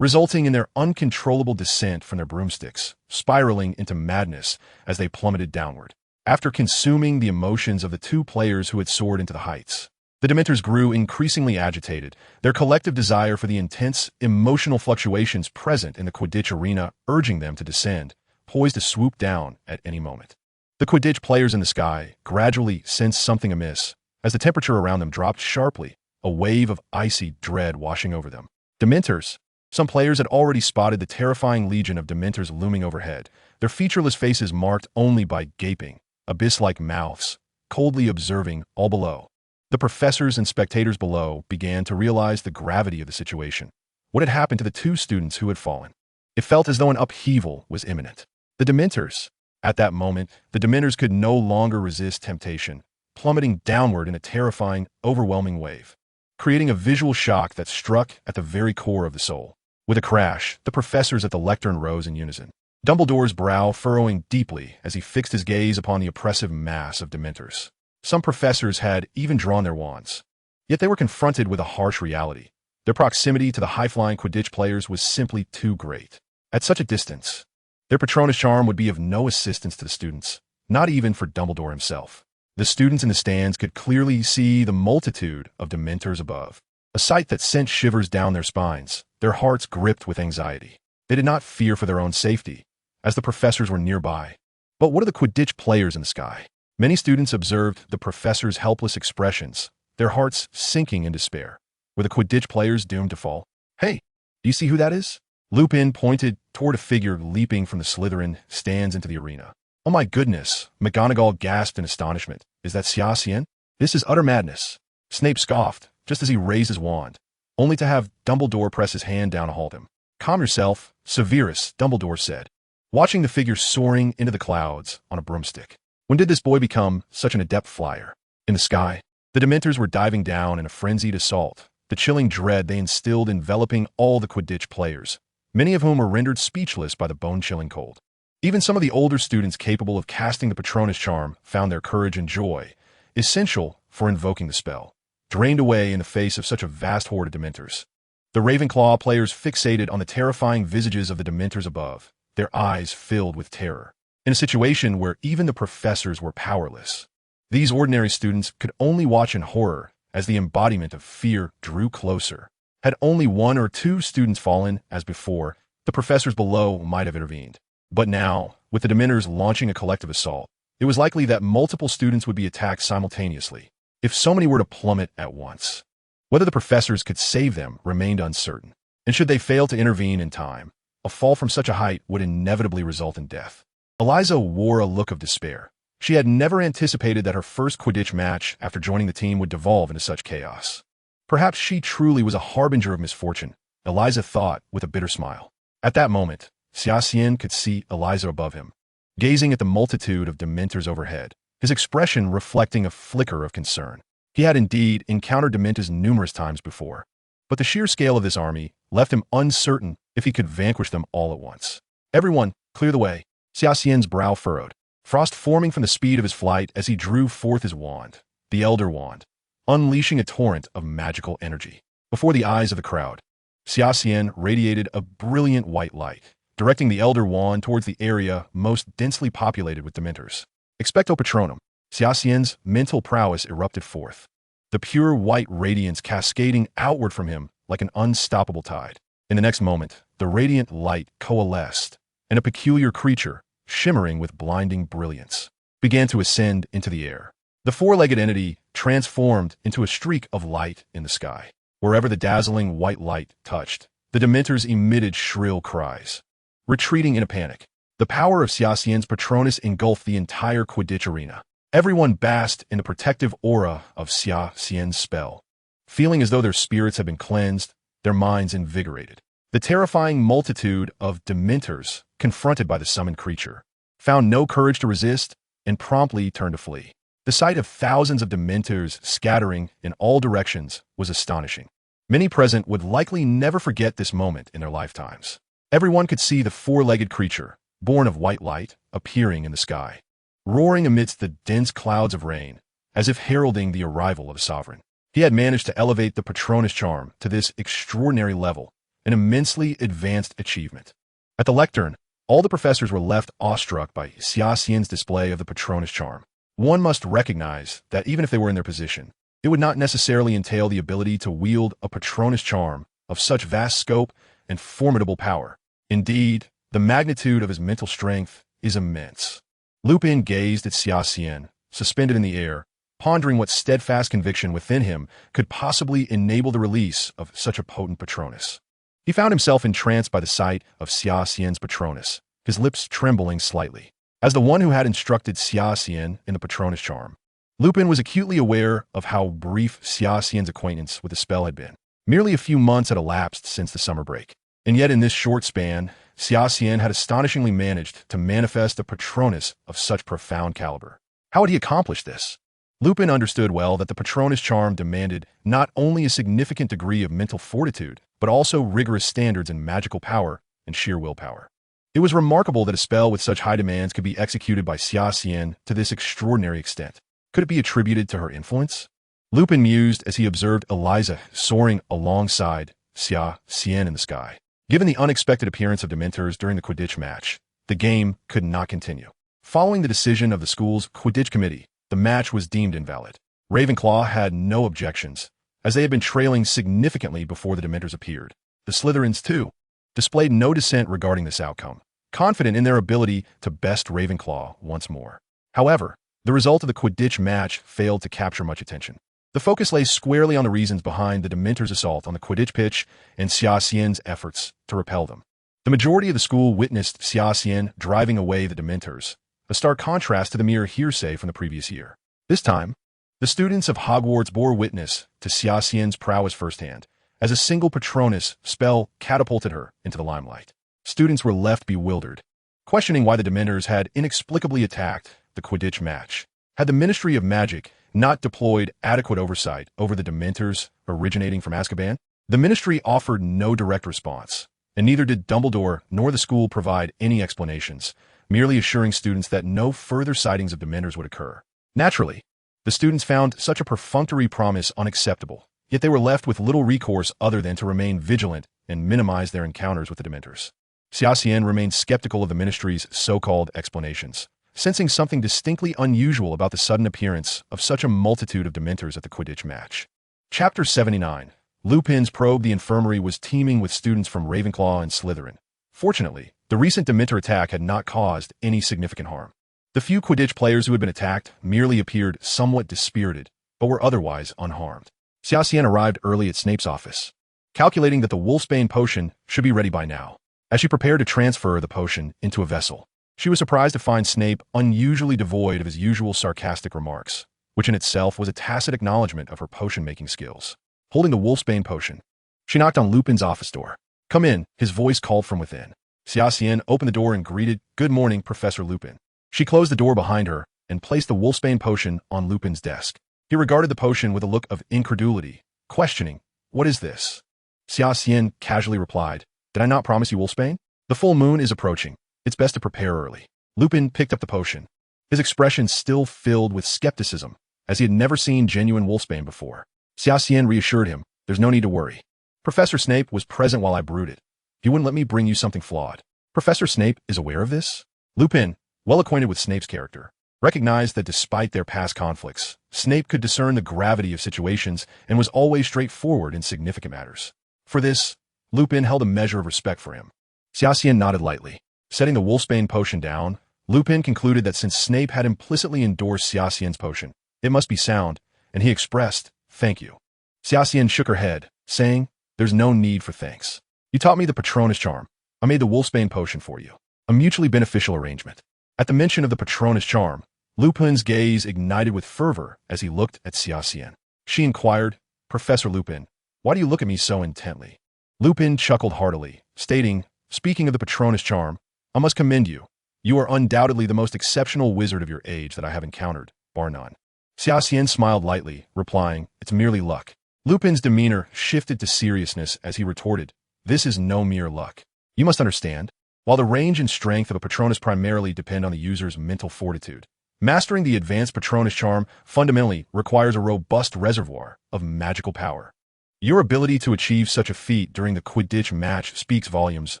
resulting in their uncontrollable descent from their broomsticks, spiraling into madness as they plummeted downward. After consuming the emotions of the two players who had soared into the heights, the Dementors grew increasingly agitated, their collective desire for the intense emotional fluctuations present in the Quidditch arena urging them to descend, poised to swoop down at any moment. The Quidditch players in the sky gradually sensed something amiss as the temperature around them dropped sharply, a wave of icy dread washing over them. Dementors. Some players had already spotted the terrifying legion of Dementors looming overhead, their featureless faces marked only by gaping, abyss-like mouths, coldly observing all below. The professors and spectators below began to realize the gravity of the situation. What had happened to the two students who had fallen? It felt as though an upheaval was imminent. The Dementors. At that moment, the Dementors could no longer resist temptation, plummeting downward in a terrifying, overwhelming wave, creating a visual shock that struck at the very core of the soul. With a crash, the professors at the lectern rose in unison, Dumbledore's brow furrowing deeply as he fixed his gaze upon the oppressive mass of Dementors. Some professors had even drawn their wands. Yet they were confronted with a harsh reality. Their proximity to the high-flying Quidditch players was simply too great. At such a distance, their Patronus charm would be of no assistance to the students, not even for Dumbledore himself. The students in the stands could clearly see the multitude of Dementors above, a sight that sent shivers down their spines, their hearts gripped with anxiety. They did not fear for their own safety, as the professors were nearby. But what of the Quidditch players in the sky? Many students observed the professors' helpless expressions, their hearts sinking in despair. Were the Quidditch players doomed to fall? Hey, do you see who that is? Lupin pointed toward a figure leaping from the Slytherin stands into the arena. Oh my goodness, McGonagall gasped in astonishment. Is that Xia Xian? This is utter madness. Snape scoffed, just as he raised his wand, only to have Dumbledore press his hand down to halt him. Calm yourself, Severus, Dumbledore said, watching the figure soaring into the clouds on a broomstick. When did this boy become such an adept flyer? In the sky, the Dementors were diving down in a frenzied assault, the chilling dread they instilled enveloping all the Quidditch players, many of whom were rendered speechless by the bone-chilling cold. Even some of the older students capable of casting the Patronus charm found their courage and joy, essential for invoking the spell, drained away in the face of such a vast horde of Dementors. The Ravenclaw players fixated on the terrifying visages of the Dementors above, their eyes filled with terror. In a situation where even the professors were powerless, these ordinary students could only watch in horror as the embodiment of fear drew closer. Had only one or two students fallen, as before, the professors below might have intervened. But now, with the Dementors launching a collective assault, it was likely that multiple students would be attacked simultaneously, if so many were to plummet at once. Whether the professors could save them remained uncertain, and should they fail to intervene in time, a fall from such a height would inevitably result in death. Eliza wore a look of despair. She had never anticipated that her first Quidditch match after joining the team would devolve into such chaos. Perhaps she truly was a harbinger of misfortune, Eliza thought with a bitter smile. At that moment, Xia Xian could see Eliza above him, gazing at the multitude of Dementors overhead, his expression reflecting a flicker of concern. He had indeed encountered Dementors numerous times before, but the sheer scale of this army left him uncertain if he could vanquish them all at once. Everyone, clear the way. Xia Xian's brow furrowed, frost forming from the speed of his flight as he drew forth his wand, the Elder Wand, unleashing a torrent of magical energy. Before the eyes of the crowd, Xia Xian radiated a brilliant white light, directing the Elder Wand towards the area most densely populated with Dementors. Expecto Patronum, Xia Xian's mental prowess erupted forth, the pure white radiance cascading outward from him like an unstoppable tide. In the next moment, the radiant light coalesced, and a peculiar creature, shimmering with blinding brilliance, began to ascend into the air. The four-legged entity transformed into a streak of light in the sky. Wherever the dazzling white light touched, the Dementors emitted shrill cries, retreating in a panic. The power of Xia Xian's Patronus engulfed the entire Quidditch arena. Everyone basked in the protective aura of Xia Xian's spell, feeling as though their spirits had been cleansed, their minds invigorated. The terrifying multitude of Dementors, confronted by the summoned creature, found no courage to resist and promptly turned to flee. The sight of thousands of Dementors scattering in all directions was astonishing. Many present would likely never forget this moment in their lifetimes. Everyone could see the four-legged creature, born of white light, appearing in the sky, roaring amidst the dense clouds of rain, as if heralding the arrival of a sovereign. He had managed to elevate the Patronus charm to this extraordinary level, an immensely advanced achievement. At the lectern, all the professors were left awestruck by Xia Xian's display of the Patronus charm. One must recognize that even if they were in their position, it would not necessarily entail the ability to wield a Patronus charm of such vast scope and formidable power. Indeed, the magnitude of his mental strength is immense. Lupin gazed at Xia Xian, suspended in the air, pondering what steadfast conviction within him could possibly enable the release of such a potent Patronus. He found himself entranced by the sight of Xia Xian's Patronus, his lips trembling slightly. As the one who had instructed Xia Xian in the Patronus charm, Lupin was acutely aware of how brief Xia Xian's acquaintance with the spell had been. Merely a few months had elapsed since the summer break. And yet in this short span, Xia Xian had astonishingly managed to manifest a Patronus of such profound caliber. How had he accomplished this? Lupin understood well that the Patronus charm demanded not only a significant degree of mental fortitude, but also rigorous standards in magical power and sheer willpower. It was remarkable that a spell with such high demands could be executed by Xia Xian to this extraordinary extent. Could it be attributed to her influence? Lupin mused as he observed Eliza soaring alongside Xia Xian in the sky. Given the unexpected appearance of Dementors during the Quidditch match, the game could not continue. Following the decision of the school's Quidditch committee, the match was deemed invalid. Ravenclaw had no objections, as they had been trailing significantly before the Dementors appeared. The Slytherins, too, displayed no dissent regarding this outcome, confident in their ability to best Ravenclaw once more. However, the result of the Quidditch match failed to capture much attention. The focus lay squarely on the reasons behind the Dementors' assault on the Quidditch pitch and Xia Xian's efforts to repel them. The majority of the school witnessed Xia Xian driving away the Dementors, a stark contrast to the mere hearsay from the previous year. This time, the students of Hogwarts bore witness to Xia Xian's prowess firsthand, as a single Patronus spell catapulted her into the limelight. Students were left bewildered, questioning why the Dementors had inexplicably attacked the Quidditch match. Had the Ministry of Magic not deployed adequate oversight over the Dementors originating from Azkaban? The Ministry offered no direct response, and neither did Dumbledore nor the school provide any explanations, merely assuring students that no further sightings of Dementors would occur. Naturally, the students found such a perfunctory promise unacceptable, yet they were left with little recourse other than to remain vigilant and minimize their encounters with the Dementors. Xia Xian remained skeptical of the Ministry's so-called explanations, sensing something distinctly unusual about the sudden appearance of such a multitude of Dementors at the Quidditch match. Chapter 79. Lupin's probe. The infirmary was teeming with students from Ravenclaw and Slytherin. Fortunately, the recent Dementor attack had not caused any significant harm. The few Quidditch players who had been attacked merely appeared somewhat dispirited, but were otherwise unharmed. Xia Xian arrived early at Snape's office, calculating that the Wolfsbane potion should be ready by now. As she prepared to transfer the potion into a vessel, she was surprised to find Snape unusually devoid of his usual sarcastic remarks, which in itself was a tacit acknowledgement of her potion-making skills. Holding the Wolfsbane potion, she knocked on Lupin's office door. "Come in," his voice called from within. Xia Xian opened the door and greeted, "Good morning, Professor Lupin." She closed the door behind her and placed the Wolfsbane potion on Lupin's desk. He regarded the potion with a look of incredulity, questioning, "What is this?" Xia Xian casually replied, "Did I not promise you Wolfsbane? The full moon is approaching. It's best to prepare early." Lupin picked up the potion, his expression still filled with skepticism, as he had never seen genuine Wolfsbane before. Xia Xian reassured him, "There's no need to worry. Professor Snape was present while I brewed it. He wouldn't let me bring you something flawed." "Professor Snape is aware of this?" Lupin, well acquainted with Snape's character, recognized that despite their past conflicts, Snape could discern the gravity of situations and was always straightforward in significant matters. For this, Lupin held a measure of respect for him. Xia Xian nodded lightly. Setting the Wolfsbane potion down, Lupin concluded that since Snape had implicitly endorsed Xia Xian's potion, it must be sound, and he expressed, "Thank you." Xia Xian shook her head, saying, "There's no need for thanks. You taught me the Patronus charm. I made the Wolfsbane potion for you." A mutually beneficial arrangement. At the mention of the Patronus charm, Lupin's gaze ignited with fervor as he looked at Xia Xian. She inquired, "Professor Lupin, why do you look at me so intently?" Lupin chuckled heartily, stating, "Speaking of the Patronus charm, I must commend you. You are undoubtedly the most exceptional wizard of your age that I have encountered, bar none." Xia Xian smiled lightly, replying, "It's merely luck." Lupin's demeanor shifted to seriousness as he retorted, "This is no mere luck. You must understand, while the range and strength of a Patronus primarily depend on the user's mental fortitude, mastering the advanced Patronus charm fundamentally requires a robust reservoir of magical power. Your ability to achieve such a feat during the Quidditch match speaks volumes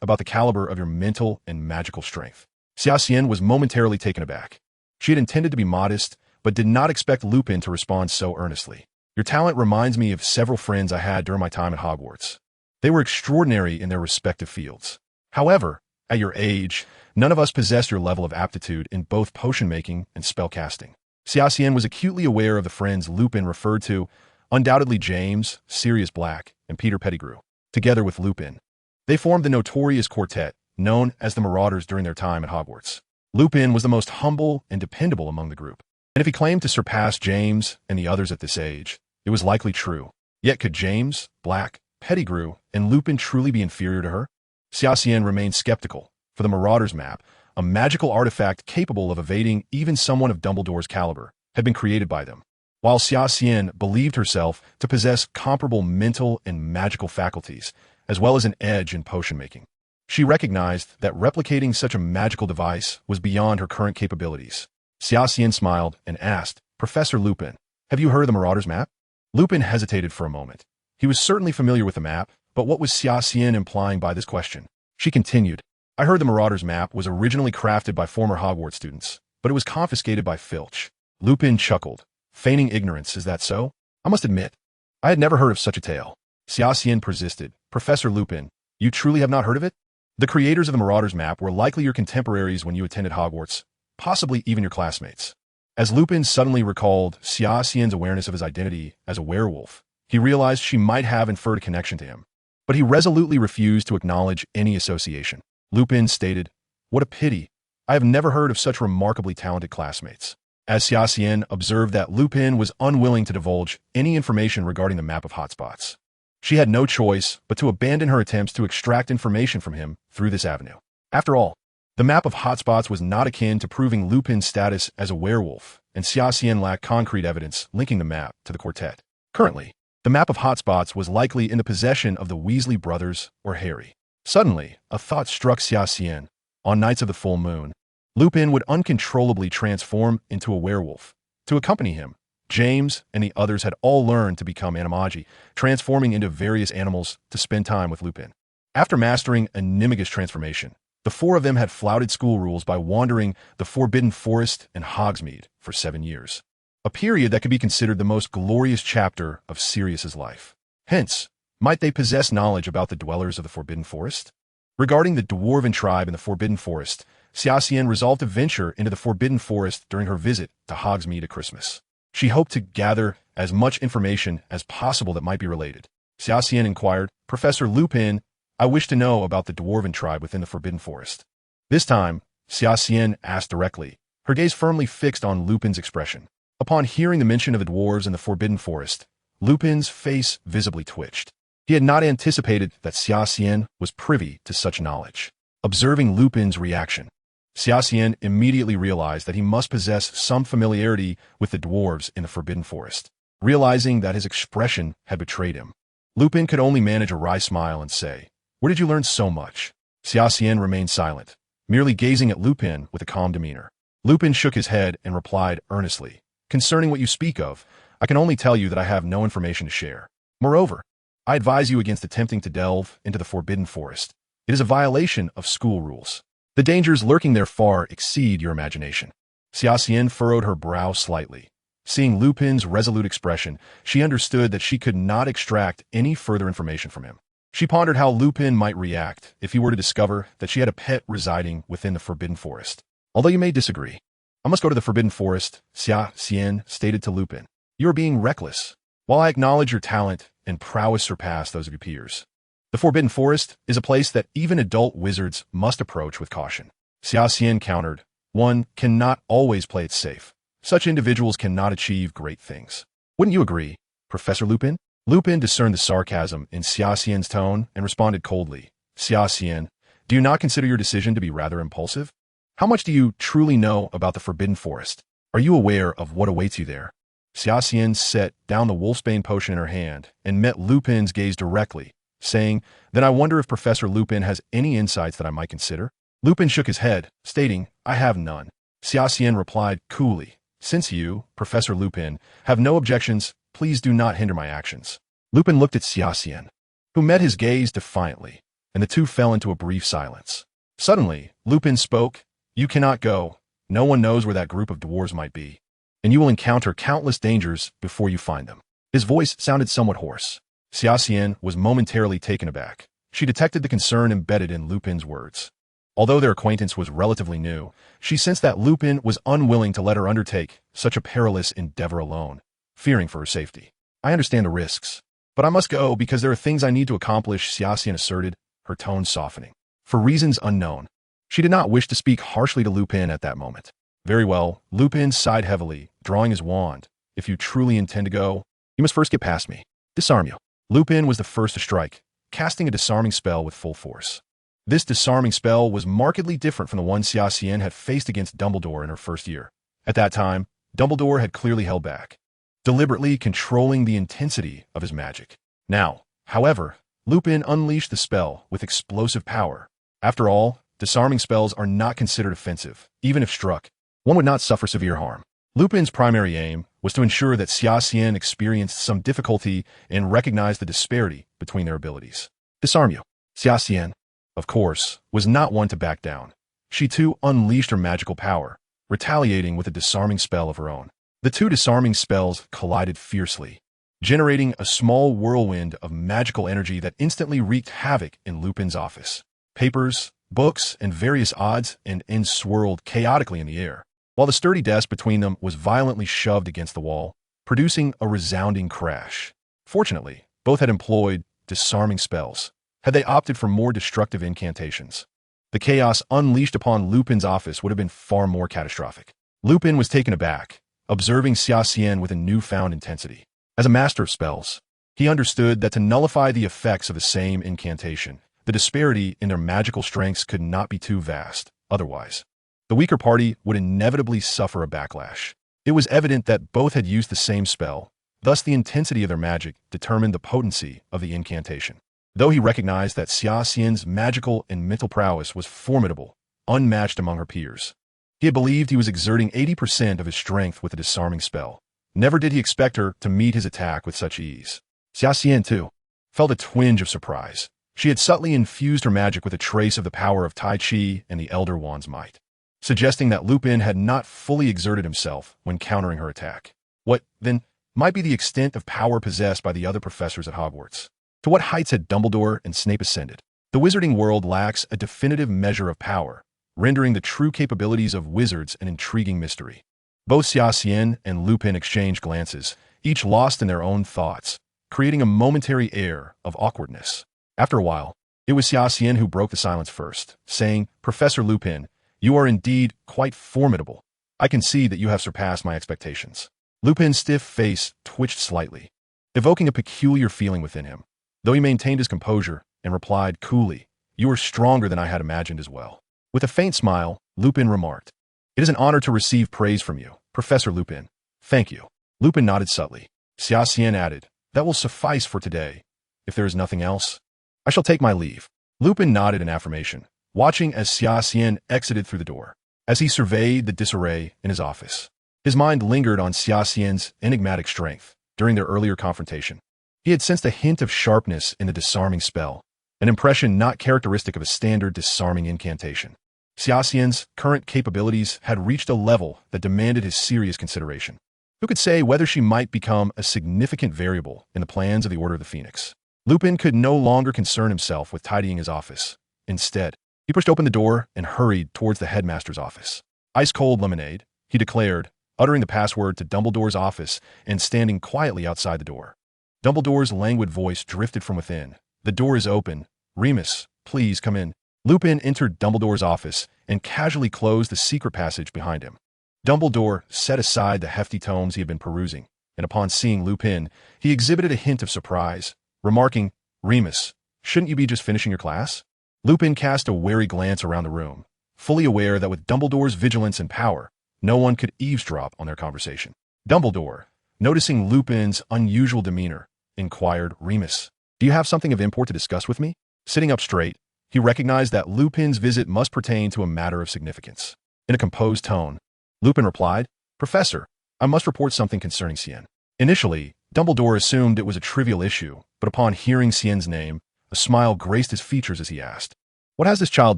about the caliber of your mental and magical strength." Xia Xian was momentarily taken aback. She had intended to be modest, but did not expect Lupin to respond so earnestly. "Your talent reminds me of several friends I had during my time at Hogwarts. They were extraordinary in their respective fields. However, at your age, none of us possessed your level of aptitude in both potion-making and spellcasting." Xia Xian was acutely aware of the friends Lupin referred to, undoubtedly James, Sirius Black, and Peter Pettigrew. Together with Lupin, they formed the notorious quartet known as the Marauders during their time at Hogwarts. Lupin was the most humble and dependable among the group. And if he claimed to surpass James and the others at this age, it was likely true. Yet could James, Black, Pettigrew, and Lupin truly be inferior to her? Xia Xian remained skeptical. For the Marauders map, a magical artifact capable of evading even someone of Dumbledore's caliber had been created by them, while Xia Xian believed herself to possess comparable mental and magical faculties, as well as an edge in potion-making. She recognized that replicating such a magical device was beyond her current capabilities. Xia Xian smiled and asked, "Professor Lupin, have you heard of the Marauders map?" Lupin hesitated for a moment. He was certainly familiar with the map, but what was Xia Xian implying by this question? She continued, "I heard the Marauders map was originally crafted by former Hogwarts students, but it was confiscated by Filch." Lupin chuckled, feigning ignorance. "Is that so? I must admit, I had never heard of such a tale." Xia Xian persisted, "Professor Lupin, you truly have not heard of it? The creators of the Marauders map were likely your contemporaries when you attended Hogwarts, possibly even your classmates." As Lupin suddenly recalled Xia Xian's awareness of his identity as a werewolf, he realized she might have inferred a connection to him. But he resolutely refused to acknowledge any association. Lupin stated, "What a pity. I have never heard of such remarkably talented classmates." As Xia Xian observed that Lupin was unwilling to divulge any information regarding the map of hotspots, she had no choice but to abandon her attempts to extract information from him through this avenue. After all, the map of hotspots was not akin to proving Lupin's status as a werewolf, and Xia Xian lacked concrete evidence linking the map to the quartet. Currently, the map of hotspots was likely in the possession of the Weasley brothers or Harry. Suddenly, a thought struck Xia Xian. On nights of the full moon, Lupin would uncontrollably transform into a werewolf. To accompany him, James and the others had all learned to become animagi, transforming into various animals to spend time with Lupin. After mastering Animagus transformation, the four of them had flouted school rules by wandering the Forbidden Forest and Hogsmeade for 7 years, a period that could be considered the most glorious chapter of Sirius's life. Hence, might they possess knowledge about the dwellers of the Forbidden Forest? Regarding the dwarven tribe in the Forbidden Forest, Xia Xian resolved to venture into the Forbidden Forest during her visit to Hogsmeade at Christmas. She hoped to gather as much information as possible that might be related. Xia Xian inquired, "Professor Lupin, I wish to know about the dwarven tribe within the Forbidden Forest." This time, Xia Xian asked directly, her gaze firmly fixed on Lupin's expression. Upon hearing the mention of the dwarves in the Forbidden Forest, Lupin's face visibly twitched. He had not anticipated that Xia Xian was privy to such knowledge. Observing Lupin's reaction, Xia Xian immediately realized that he must possess some familiarity with the dwarves in the Forbidden Forest. Realizing that his expression had betrayed him, Lupin could only manage a wry smile and say, "Where did you learn so much?" Xia Xian remained silent, merely gazing at Lupin with a calm demeanor. Lupin shook his head and replied earnestly, "Concerning what you speak of, I can only tell you that I have no information to share. Moreover, I advise you against attempting to delve into the Forbidden Forest. It is a violation of school rules. The dangers lurking there far exceed your imagination." Xia Xian furrowed her brow slightly. Seeing Lupin's resolute expression, she understood that she could not extract any further information from him. She pondered how Lupin might react if he were to discover that she had a pet residing within the Forbidden Forest. "Although you may disagree, I must go to the Forbidden Forest," Xia Xian stated to Lupin. "You are being reckless. While I acknowledge your talent and prowess surpass those of your peers, the Forbidden Forest is a place that even adult wizards must approach with caution." Xia Xian countered, "One cannot always play it safe. Such individuals cannot achieve great things. Wouldn't you agree, Professor Lupin?" Lupin discerned the sarcasm in Xia Xian's tone and responded coldly, "Xia Xian, do you not consider your decision to be rather impulsive? How much do you truly know about the Forbidden Forest? Are you aware of what awaits you there?" Xia Xian set down the wolfsbane potion in her hand and met Lupin's gaze directly, saying, "Then I wonder if Professor Lupin has any insights that I might consider?" Lupin shook his head, stating, "I have none." Xia Xian replied coolly, "Since you, Professor Lupin, have no objections, please do not hinder my actions." Lupin looked at Xia Xian, who met his gaze defiantly, and the two fell into a brief silence. Suddenly, Lupin spoke, "You cannot go. No one knows where that group of dwarves might be, and you will encounter countless dangers before you find them." His voice sounded somewhat hoarse. Xia Xian was momentarily taken aback. She detected the concern embedded in Lupin's words. Although their acquaintance was relatively new, she sensed that Lupin was unwilling to let her undertake such a perilous endeavor alone, fearing for her safety. "I understand the risks, but I must go because there are things I need to accomplish," Xia Xian asserted, her tone softening. For reasons unknown, she did not wish to speak harshly to Lupin at that moment. Very well. Lupin sighed heavily, drawing his wand. If you truly intend to go, you must first get past me. Disarm you. Lupin was the first to strike, casting a disarming spell with full force. This disarming spell was markedly different from the one Xia Xian had faced against Dumbledore in her first year. At that time, Dumbledore had clearly held back, deliberately controlling the intensity of his magic. Now, however, Lupin unleashed the spell with explosive power. After all, disarming spells are not considered offensive. Even if struck, one would not suffer severe harm. Lupin's primary aim was to ensure that Xia Xian experienced some difficulty and recognized the disparity between their abilities. Disarm you. Xia Xian, of course, was not one to back down. She too unleashed her magical power, retaliating with a disarming spell of her own. The two disarming spells collided fiercely, generating a small whirlwind of magical energy that instantly wreaked havoc in Lupin's office. Papers, books, and various odds and ends swirled chaotically in the air, while the sturdy desk between them was violently shoved against the wall, producing a resounding crash. Fortunately, both had employed disarming spells. Had they opted for more destructive incantations, the chaos unleashed upon Lupin's office would have been far more catastrophic. Lupin was taken aback, observing Xia Xian with a newfound intensity. As a master of spells, he understood that to nullify the effects of the same incantation, the disparity in their magical strengths could not be too vast. Otherwise, the weaker party would inevitably suffer a backlash. It was evident that both had used the same spell, thus the intensity of their magic determined the potency of the incantation. Though he recognized that Xia Xian's magical and mental prowess was formidable, unmatched among her peers, he had believed he was exerting 80% of his strength with a disarming spell. Never did he expect her to meet his attack with such ease. Xia Xian, too, felt a twinge of surprise. She had subtly infused her magic with a trace of the power of Tai Chi and the Elder Wand's might, suggesting that Lupin had not fully exerted himself when countering her attack. What, then, might be the extent of power possessed by the other professors at Hogwarts? To what heights had Dumbledore and Snape ascended? The wizarding world lacks a definitive measure of power, rendering the true capabilities of wizards an intriguing mystery. Both Xia Xian and Lupin exchanged glances, each lost in their own thoughts, creating a momentary air of awkwardness. After a while, it was Xia Xian who broke the silence first, saying, "Professor Lupin, you are indeed quite formidable. I can see that you have surpassed my expectations." Lupin's stiff face twitched slightly, evoking a peculiar feeling within him, though he maintained his composure and replied coolly, "You are stronger than I had imagined as well." With a faint smile, Lupin remarked, "It is an honor to receive praise from you, Professor Lupin." "Thank you." Lupin nodded subtly. Xia Xian added, "That will suffice for today. If there is nothing else, I shall take my leave." Lupin nodded in affirmation, watching as Xia Xian exited through the door. As he surveyed the disarray in his office, his mind lingered on Xia Xian's enigmatic strength during their earlier confrontation. He had sensed a hint of sharpness in the disarming spell, an impression not characteristic of a standard disarming incantation. Xia Xian's current capabilities had reached a level that demanded his serious consideration. Who could say whether she might become a significant variable in the plans of the Order of the Phoenix? Lupin could no longer concern himself with tidying his office. Instead, he pushed open the door and hurried towards the headmaster's office. "Ice-cold lemonade," he declared, uttering the password to Dumbledore's office and standing quietly outside the door. Dumbledore's languid voice drifted from within. "The door is open. Remus, please come in." Lupin entered Dumbledore's office and casually closed the secret passage behind him. Dumbledore set aside the hefty tomes he had been perusing, and upon seeing Lupin, he exhibited a hint of surprise, remarking, "Remus, shouldn't you be just finishing your class?" Lupin cast a wary glance around the room, fully aware that with Dumbledore's vigilance and power, no one could eavesdrop on their conversation. Dumbledore, noticing Lupin's unusual demeanor, inquired, "Remus, do you have something of import to discuss with me?" Sitting up straight, he recognized that Lupin's visit must pertain to a matter of significance. In a composed tone, Lupin replied, "Professor, I must report something concerning Xian." Initially, Dumbledore assumed it was a trivial issue, but upon hearing Xian's name, a smile graced his features as he asked, "What has this child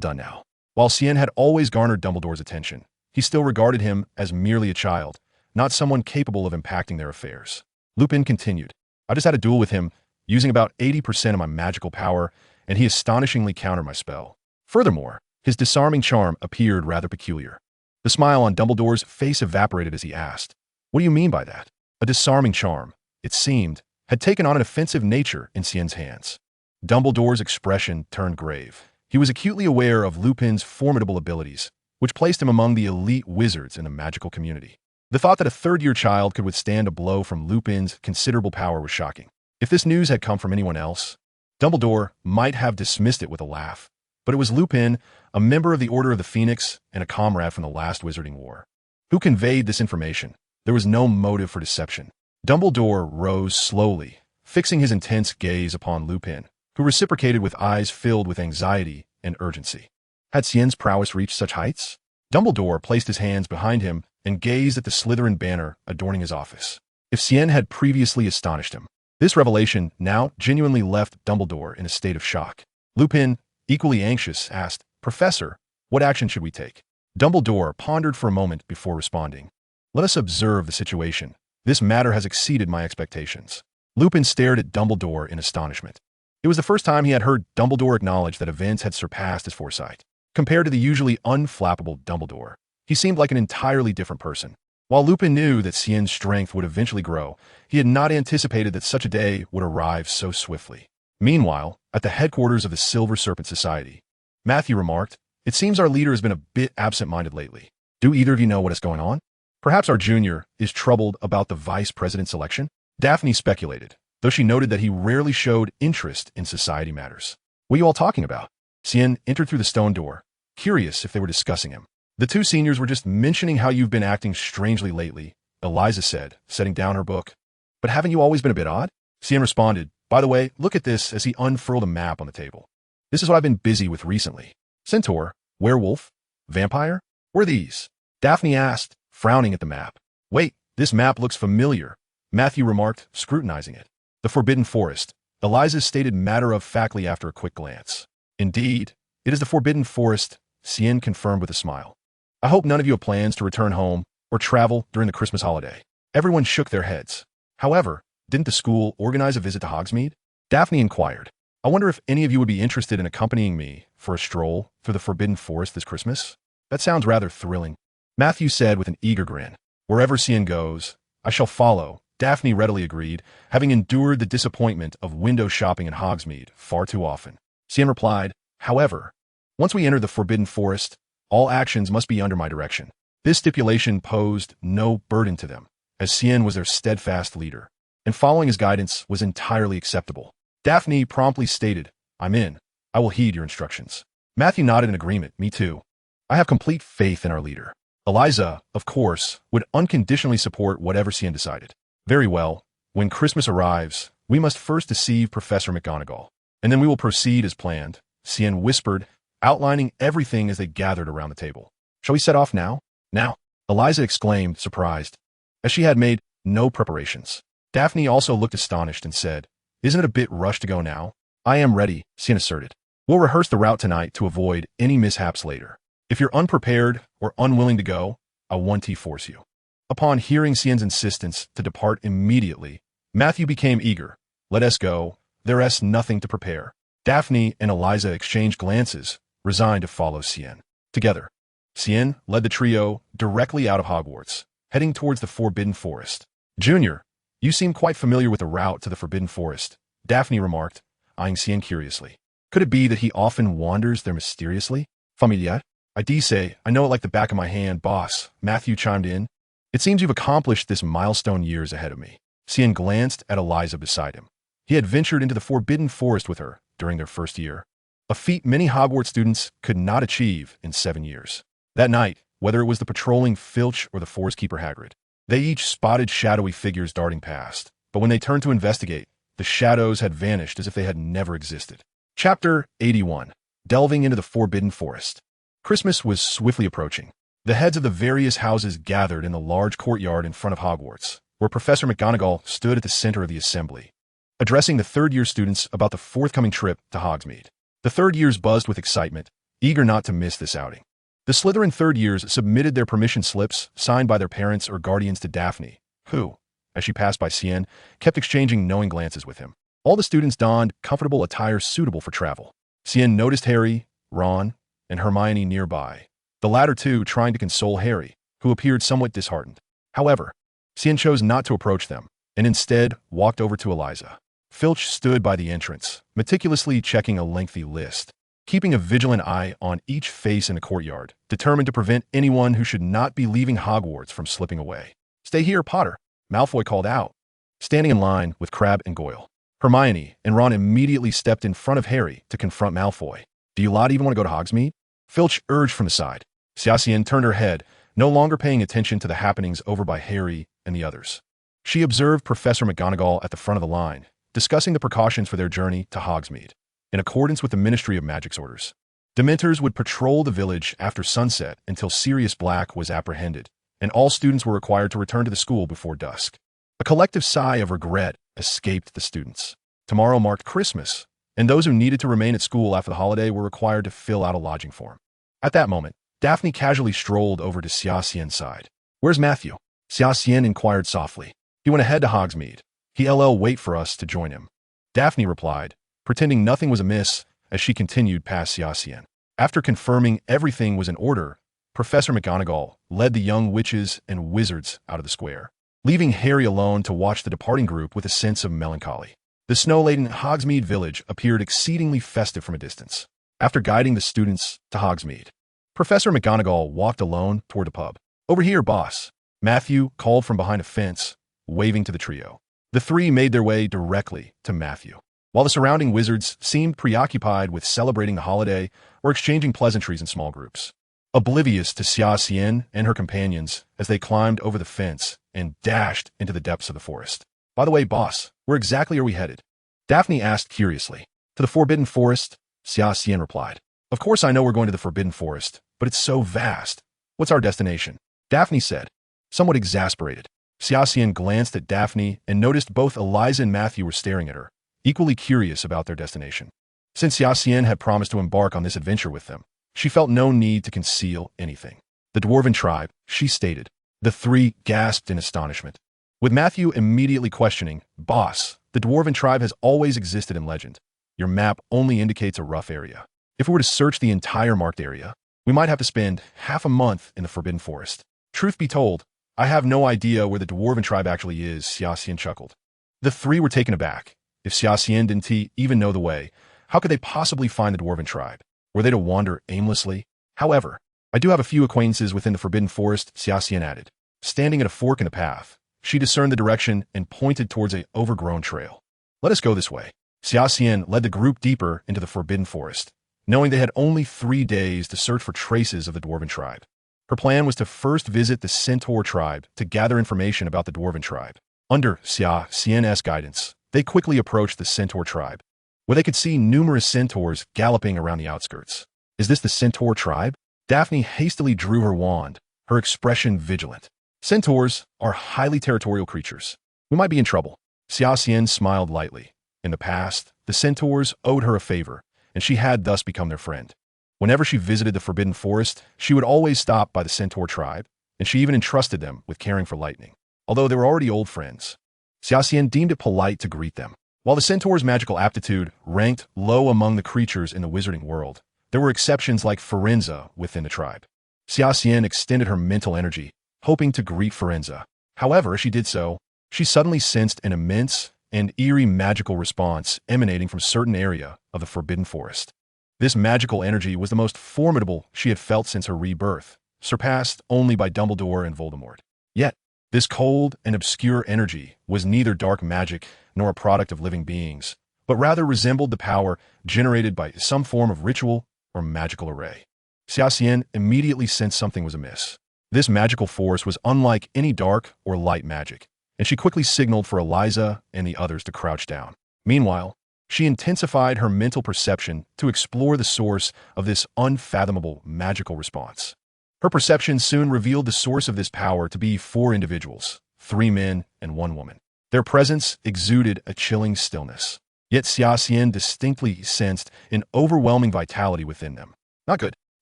done now?" While Xian had always garnered Dumbledore's attention, he still regarded him as merely a child, not someone capable of impacting their affairs. Lupin continued, "I just had a duel with him, using about 80% of my magical power, and he astonishingly countered my spell. Furthermore, his disarming charm appeared rather peculiar." The smile on Dumbledore's face evaporated as he asked, "What do you mean by that?" A disarming charm, it seemed, had taken on an offensive nature in Xian's hands. Dumbledore's expression turned grave. He was acutely aware of Lupin's formidable abilities, which placed him among the elite wizards in the magical community. The thought that a third-year child could withstand a blow from Lupin's considerable power was shocking. If this news had come from anyone else, Dumbledore might have dismissed it with a laugh. But it was Lupin, a member of the Order of the Phoenix and a comrade from the last Wizarding War, who conveyed this information. There was no motive for deception. Dumbledore rose slowly, fixing his intense gaze upon Lupin, who reciprocated with eyes filled with anxiety and urgency. Had Xian's prowess reached such heights? Dumbledore placed his hands behind him and gazed at the Slytherin banner adorning his office. If Xian had previously astonished him, this revelation now genuinely left Dumbledore in a state of shock. Lupin, equally anxious, asked, "Professor, what action should we take?" Dumbledore pondered for a moment before responding. "Let us observe the situation. This matter has exceeded my expectations." Lupin stared at Dumbledore in astonishment. It was the first time he had heard Dumbledore acknowledge that events had surpassed his foresight. Compared to the usually unflappable Dumbledore, he seemed like an entirely different person. While Lupin knew that Xian's strength would eventually grow, he had not anticipated that such a day would arrive so swiftly. Meanwhile, at the headquarters of the Silver Serpent Society, Matthew remarked, "It seems our leader has been a bit absent-minded lately. Do either of you know what is going on? Perhaps our junior is troubled about the vice president selection?" Daphne speculated, though she noted that he rarely showed interest in society matters. "What are you all talking about?" Xian entered through the stone door, curious if they were discussing him. "The two seniors were just mentioning how you've been acting strangely lately," Eliza said, setting down her book. "But haven't you always been a bit odd?" Xian responded, "By the way, look at this," as he unfurled a map on the table. "This is what I've been busy with recently. Centaur, werewolf, vampire? What are these?" Daphne asked, frowning at the map. "Wait, this map looks familiar," Matthew remarked, scrutinizing it. "The Forbidden Forest," Eliza stated matter-of-factly after a quick glance. "Indeed, it is the Forbidden Forest," Xian confirmed with a smile. "I hope none of you have plans to return home or travel during the Christmas holiday." Everyone shook their heads. However, didn't the school organize a visit to Hogsmeade? Daphne inquired. "I wonder if any of you would be interested in accompanying me for a stroll through the Forbidden Forest this Christmas? That sounds rather thrilling," Matthew said with an eager grin. "Wherever Xian goes, I shall follow," Daphne readily agreed, having endured the disappointment of window shopping in Hogsmeade far too often. Xian replied, "However, once we enter the Forbidden Forest, all actions must be under my direction." This stipulation posed no burden to them, as Xian was their steadfast leader, and following his guidance was entirely acceptable. Daphne promptly stated, "I'm in. I will heed your instructions." Matthew nodded in agreement. "Me too. I have complete faith in our leader." Eliza, of course, would unconditionally support whatever Xian decided. "Very well. When Christmas arrives, we must first deceive Professor McGonagall, and then we will proceed as planned," Xian whispered, outlining everything as they gathered around the table. "Shall we set off now?" "Now," Eliza exclaimed, surprised, as she had made no preparations. Daphne also looked astonished and said, "Isn't it a bit rushed to go now?" "I am ready," Xian asserted. "We'll rehearse the route tonight to avoid any mishaps later. If you're unprepared or unwilling to go, I won't force you." Upon hearing Xian's insistence to depart immediately, Matthew became eager. "Let us go. There is nothing to prepare." Daphne and Eliza exchanged glances, resigned to follow Xian. Together, Xian led the trio directly out of Hogwarts, heading towards the Forbidden Forest. "Junior, you seem quite familiar with the route to the Forbidden Forest," Daphne remarked, eyeing Xian curiously. "Could it be that he often wanders there mysteriously?" "Familiar? I say, I know it like the back of my hand, boss," Matthew chimed in. "It seems you've accomplished this milestone years ahead of me." Xian glanced at Eliza beside him. He had ventured into the Forbidden Forest with her during their first year, a feat many Hogwarts students could not achieve in 7 years. That night, whether it was the patrolling Filch or the Forest Keeper Hagrid, they each spotted shadowy figures darting past, but when they turned to investigate, the shadows had vanished as if they had never existed. Chapter 81. Delving into the Forbidden Forest. Christmas was swiftly approaching. The heads of the various houses gathered in the large courtyard in front of Hogwarts, where Professor McGonagall stood at the center of the assembly, addressing the third-year students about the forthcoming trip to Hogsmeade. The third years buzzed with excitement, eager not to miss this outing. The Slytherin third years submitted their permission slips signed by their parents or guardians to Daphne, who, as she passed by Xian, kept exchanging knowing glances with him. All the students donned comfortable attire suitable for travel. Xian noticed Harry, Ron, and Hermione nearby, the latter two trying to console Harry, who appeared somewhat disheartened. However, Xian chose not to approach them, and instead walked over to Eliza. Filch stood by the entrance, meticulously checking a lengthy list. keeping a vigilant eye on each face in the courtyard, determined to prevent anyone who should not be leaving Hogwarts from slipping away. "Stay here, Potter," Malfoy called out, standing in line with Crabbe and Goyle. Hermione and Ron immediately stepped in front of Harry to confront Malfoy. "Do you lot even want to go to Hogsmeade?" Filch urged from the side. Xia Xian turned her head, no longer paying attention to the happenings over by Harry and the others. She observed Professor McGonagall at the front of the line, discussing the precautions for their journey to Hogsmeade. In accordance with the Ministry of Magic's orders, Dementors would patrol the village after sunset until Sirius Black was apprehended, and all students were required to return to the school before dusk. A collective sigh of regret escaped the students. Tomorrow marked Christmas, and those who needed to remain at school after the holiday were required to fill out a lodging form. At that moment, Daphne casually strolled over to Xia Xian's side. "Where's Matthew?" Xia Xian inquired softly. "He went ahead to Hogsmeade. He'll wait for us to join him," Daphne replied, pretending nothing was amiss as she continued past Xia Xian. After confirming everything was in order, Professor McGonagall led the young witches and wizards out of the square, leaving Harry alone to watch the departing group with a sense of melancholy. The snow-laden Hogsmeade village appeared exceedingly festive from a distance. After guiding the students to Hogsmeade, Professor McGonagall walked alone toward the pub. "Over here, boss," Matthew called from behind a fence, waving to the trio. The three made their way directly to Matthew, while the surrounding wizards seemed preoccupied with celebrating the holiday or exchanging pleasantries in small groups, oblivious to Xia Xian and her companions as they climbed over the fence and dashed into the depths of the forest. "By the way, boss, where exactly are we headed?" Daphne asked curiously. "To the Forbidden Forest," Xia Xian replied. "Of course I know we're going to the Forbidden Forest, but it's so vast. What's our destination?" Daphne said, somewhat exasperated. Xia Xian glanced at Daphne and noticed both Eliza and Matthew were staring at her, equally curious about their destination. Since Xia Xian had promised to embark on this adventure with them, she felt no need to conceal anything. "The Dwarven tribe," she stated. The three gasped in astonishment, with Matthew immediately questioning, "Boss, the Dwarven tribe has always existed in legend. Your map only indicates a rough area. If we were to search the entire marked area, we might have to spend half a month in the Forbidden Forest." "Truth be told, I have no idea where the Dwarven tribe actually is," Xia Xian chuckled. The three were taken aback. If Xia Xian didn't even know the way, how could they possibly find the Dwarven tribe? Were they to wander aimlessly? "However, I do have a few acquaintances within the Forbidden Forest," Xia Xian added. Standing at a fork in the path, she discerned the direction and pointed towards a overgrown trail. "Let us go this way." Xia Xian led the group deeper into the Forbidden Forest, knowing they had only 3 days to search for traces of the Dwarven tribe. Her plan was to first visit the Centaur tribe to gather information about the Dwarven tribe. Under Xia Xian's guidance, they quickly approached the Centaur tribe, where they could see numerous centaurs galloping around the outskirts. "Is this the Centaur tribe?" Daphne hastily drew her wand, her expression vigilant. "Centaurs are highly territorial creatures. We might be in trouble." Xia Xian smiled lightly. In the past, the centaurs owed her a favor, and she had thus become their friend. Whenever she visited the Forbidden Forest, she would always stop by the Centaur tribe, and she even entrusted them with caring for Lightning. Although they were already old friends, Xia Xian deemed it polite to greet them. While the Centaur's magical aptitude ranked low among the creatures in the Wizarding World, there were exceptions like Firenze within the tribe. Xia Xian extended her mental energy, hoping to greet Firenze. However, as she did so, she suddenly sensed an immense and eerie magical response emanating from a certain area of the Forbidden Forest. This magical energy was the most formidable she had felt since her rebirth, surpassed only by Dumbledore and Voldemort. Yet, this cold and obscure energy was neither dark magic nor a product of living beings, but rather resembled the power generated by some form of ritual or magical array. Xia Xian immediately sensed something was amiss. This magical force was unlike any dark or light magic, and she quickly signaled for Eliza and the others to crouch down. Meanwhile, she intensified her mental perception to explore the source of this unfathomable magical response. Her perception soon revealed the source of this power to be 4 individuals, 3 men and 1 woman. Their presence exuded a chilling stillness. Yet Xia Xian distinctly sensed an overwhelming vitality within them. Not good.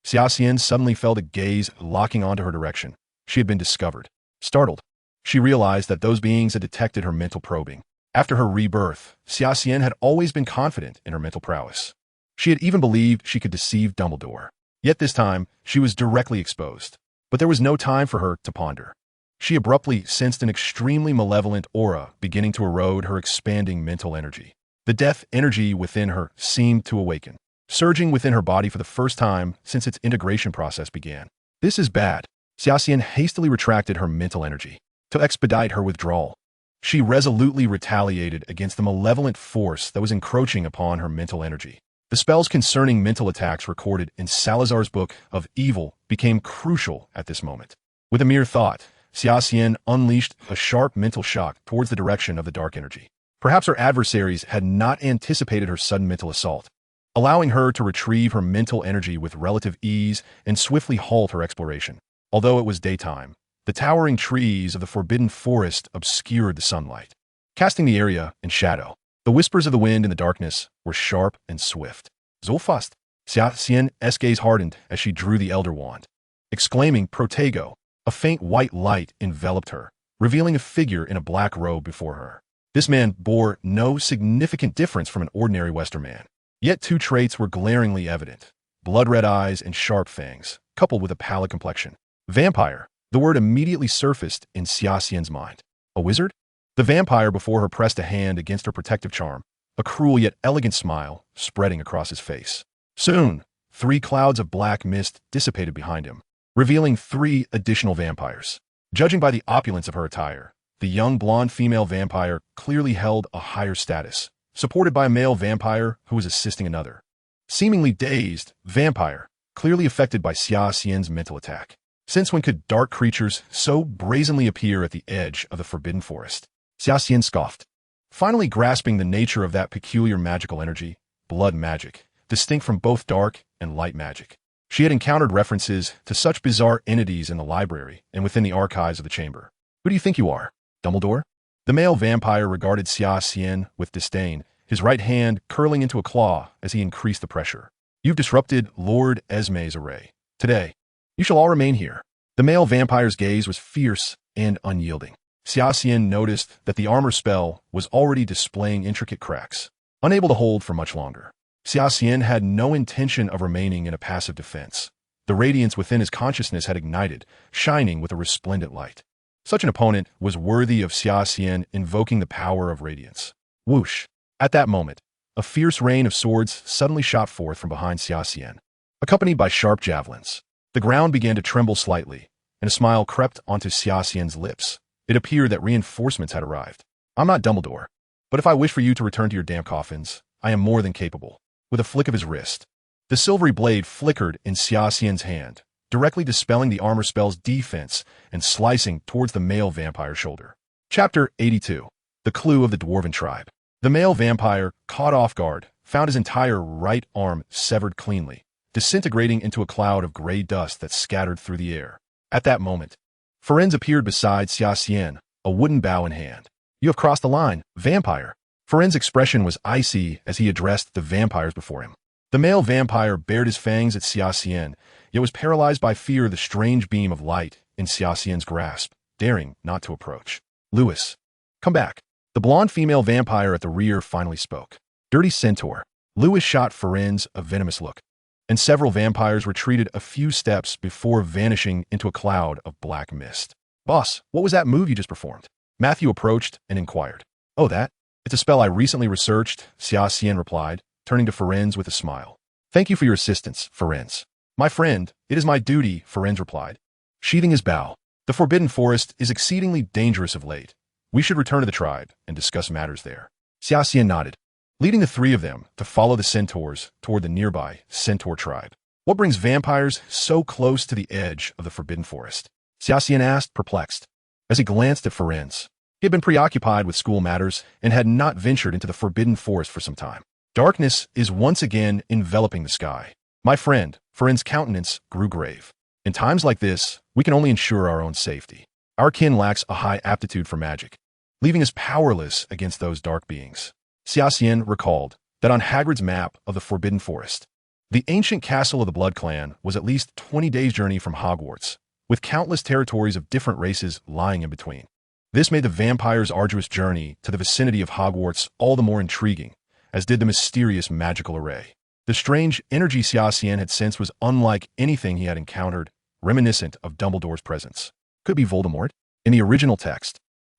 Xia Xian suddenly felt a gaze locking onto her direction. She had been discovered. Startled, she realized that those beings had detected her mental probing. After her rebirth, Xia Xian had always been confident in her mental prowess. She had even believed she could deceive Dumbledore. Yet this time, she was directly exposed. But there was no time for her to ponder. She abruptly sensed an extremely malevolent aura beginning to erode her expanding mental energy. The death energy within her seemed to awaken. surging within her body for the first time since its integration process began. This is bad. Xia Xian hastily retracted her mental energy to expedite her withdrawal. She resolutely retaliated against the malevolent force that was encroaching upon her mental energy. The spells concerning mental attacks recorded in Salazar's Book of Evil became crucial at this moment. With a mere thought, Xia Xian unleashed a sharp mental shock towards the direction of the dark energy. Perhaps her adversaries had not anticipated her sudden mental assault, allowing her to retrieve her mental energy with relative ease and swiftly halt her exploration. Although it was daytime, the towering trees of the forbidden forest obscured the sunlight, casting the area in shadow. The whispers of the wind in the darkness were sharp and swift. Zolfast! Xia Xian's gaze hardened as she drew the Elder Wand. Exclaiming Protego, a faint white light enveloped her, revealing a figure in a black robe before her. This man bore no significant difference from an ordinary Western man. Yet two traits were glaringly evident: blood-red eyes and sharp fangs, coupled with a pallid complexion. Vampire. The word immediately surfaced in Xia Xian's mind. A wizard? The vampire before her pressed a hand against her protective charm, a cruel yet elegant smile spreading across his face. Soon, 3 clouds of black mist dissipated behind him, revealing 3 additional vampires. Judging by the opulence of her attire, the young blonde female vampire clearly held a higher status, supported by a male vampire who was assisting another. Seemingly dazed, vampire, clearly affected by Xia Xian's mental attack. Since when could dark creatures so brazenly appear at the edge of the forbidden forest? Xia Xian scoffed, finally grasping the nature of that peculiar magical energy, blood magic, distinct from both dark and light magic. She had encountered references to such bizarre entities in the library and within the archives of the chamber. Who do you think you are, Dumbledore? The male vampire regarded Xia Xian with disdain, his right hand curling into a claw as he increased the pressure. You've disrupted Lord Esme's array. Today, you shall all remain here. The male vampire's gaze was fierce and unyielding. Xia Xian noticed that the armor spell was already displaying intricate cracks, unable to hold for much longer. Xia Xian had no intention of remaining in a passive defense. The radiance within his consciousness had ignited, shining with a resplendent light. Such an opponent was worthy of Xia Xian invoking the power of radiance. Whoosh! At that moment, a fierce rain of swords suddenly shot forth from behind Xia Xian, accompanied by sharp javelins. The ground began to tremble slightly, and a smile crept onto Xia Xian's lips. It appeared that reinforcements had arrived. I'm not Dumbledore, but if I wish for you to return to your damp coffins, I am more than capable. With a flick of his wrist, the silvery blade flickered in Xia Xian's hand, directly dispelling the armor spell's defense and slicing towards the male vampire's shoulder. Chapter 82. The Clue of the Dwarven Tribe. The male vampire, caught off guard, found his entire right arm severed cleanly, disintegrating into a cloud of gray dust that scattered through the air. At that moment, Ferenz appeared beside Xia Xian, a wooden bow in hand. You have crossed the line, vampire. Ferenz's expression was icy as he addressed the vampires before him. The male vampire bared his fangs at Xia Xian, yet was paralyzed by fear of the strange beam of light in Xia Xian's grasp, daring not to approach. Lewis, come back. The blonde female vampire at the rear finally spoke. Dirty centaur. Lewis shot Ferenz a venomous look, and several vampires retreated a few steps before vanishing into a cloud of black mist. Boss, what was that move you just performed? Matthew approached and inquired. Oh, that? It's a spell I recently researched, Xia Xian replied, turning to Ferenz with a smile. Thank you for your assistance, Ferenz. My friend, it is my duty, Ferenz replied, sheathing his bow. The Forbidden Forest is exceedingly dangerous of late. We should return to the tribe and discuss matters there. Xia Xian nodded, leading the 3 of them to follow the centaurs toward the nearby centaur tribe. What brings vampires so close to the edge of the Forbidden Forest? Xia Xian asked, perplexed, as he glanced at Ferenz. He had been preoccupied with school matters and had not ventured into the Forbidden Forest for some time. Darkness is once again enveloping the sky. My friend, Ferenz's countenance grew grave. In times like this, we can only ensure our own safety. Our kin lacks a high aptitude for magic, leaving us powerless against those dark beings. Xia Xian recalled that on Hagrid's map of the Forbidden Forest, the ancient castle of the Blood Clan was at least 20 days' journey from Hogwarts, with countless territories of different races lying in between. This made the vampire's arduous journey to the vicinity of Hogwarts all the more intriguing, as did the mysterious magical array. The strange energy Xia Xian had sensed was unlike anything he had encountered, reminiscent of Dumbledore's presence. Could it be Voldemort? In the original text,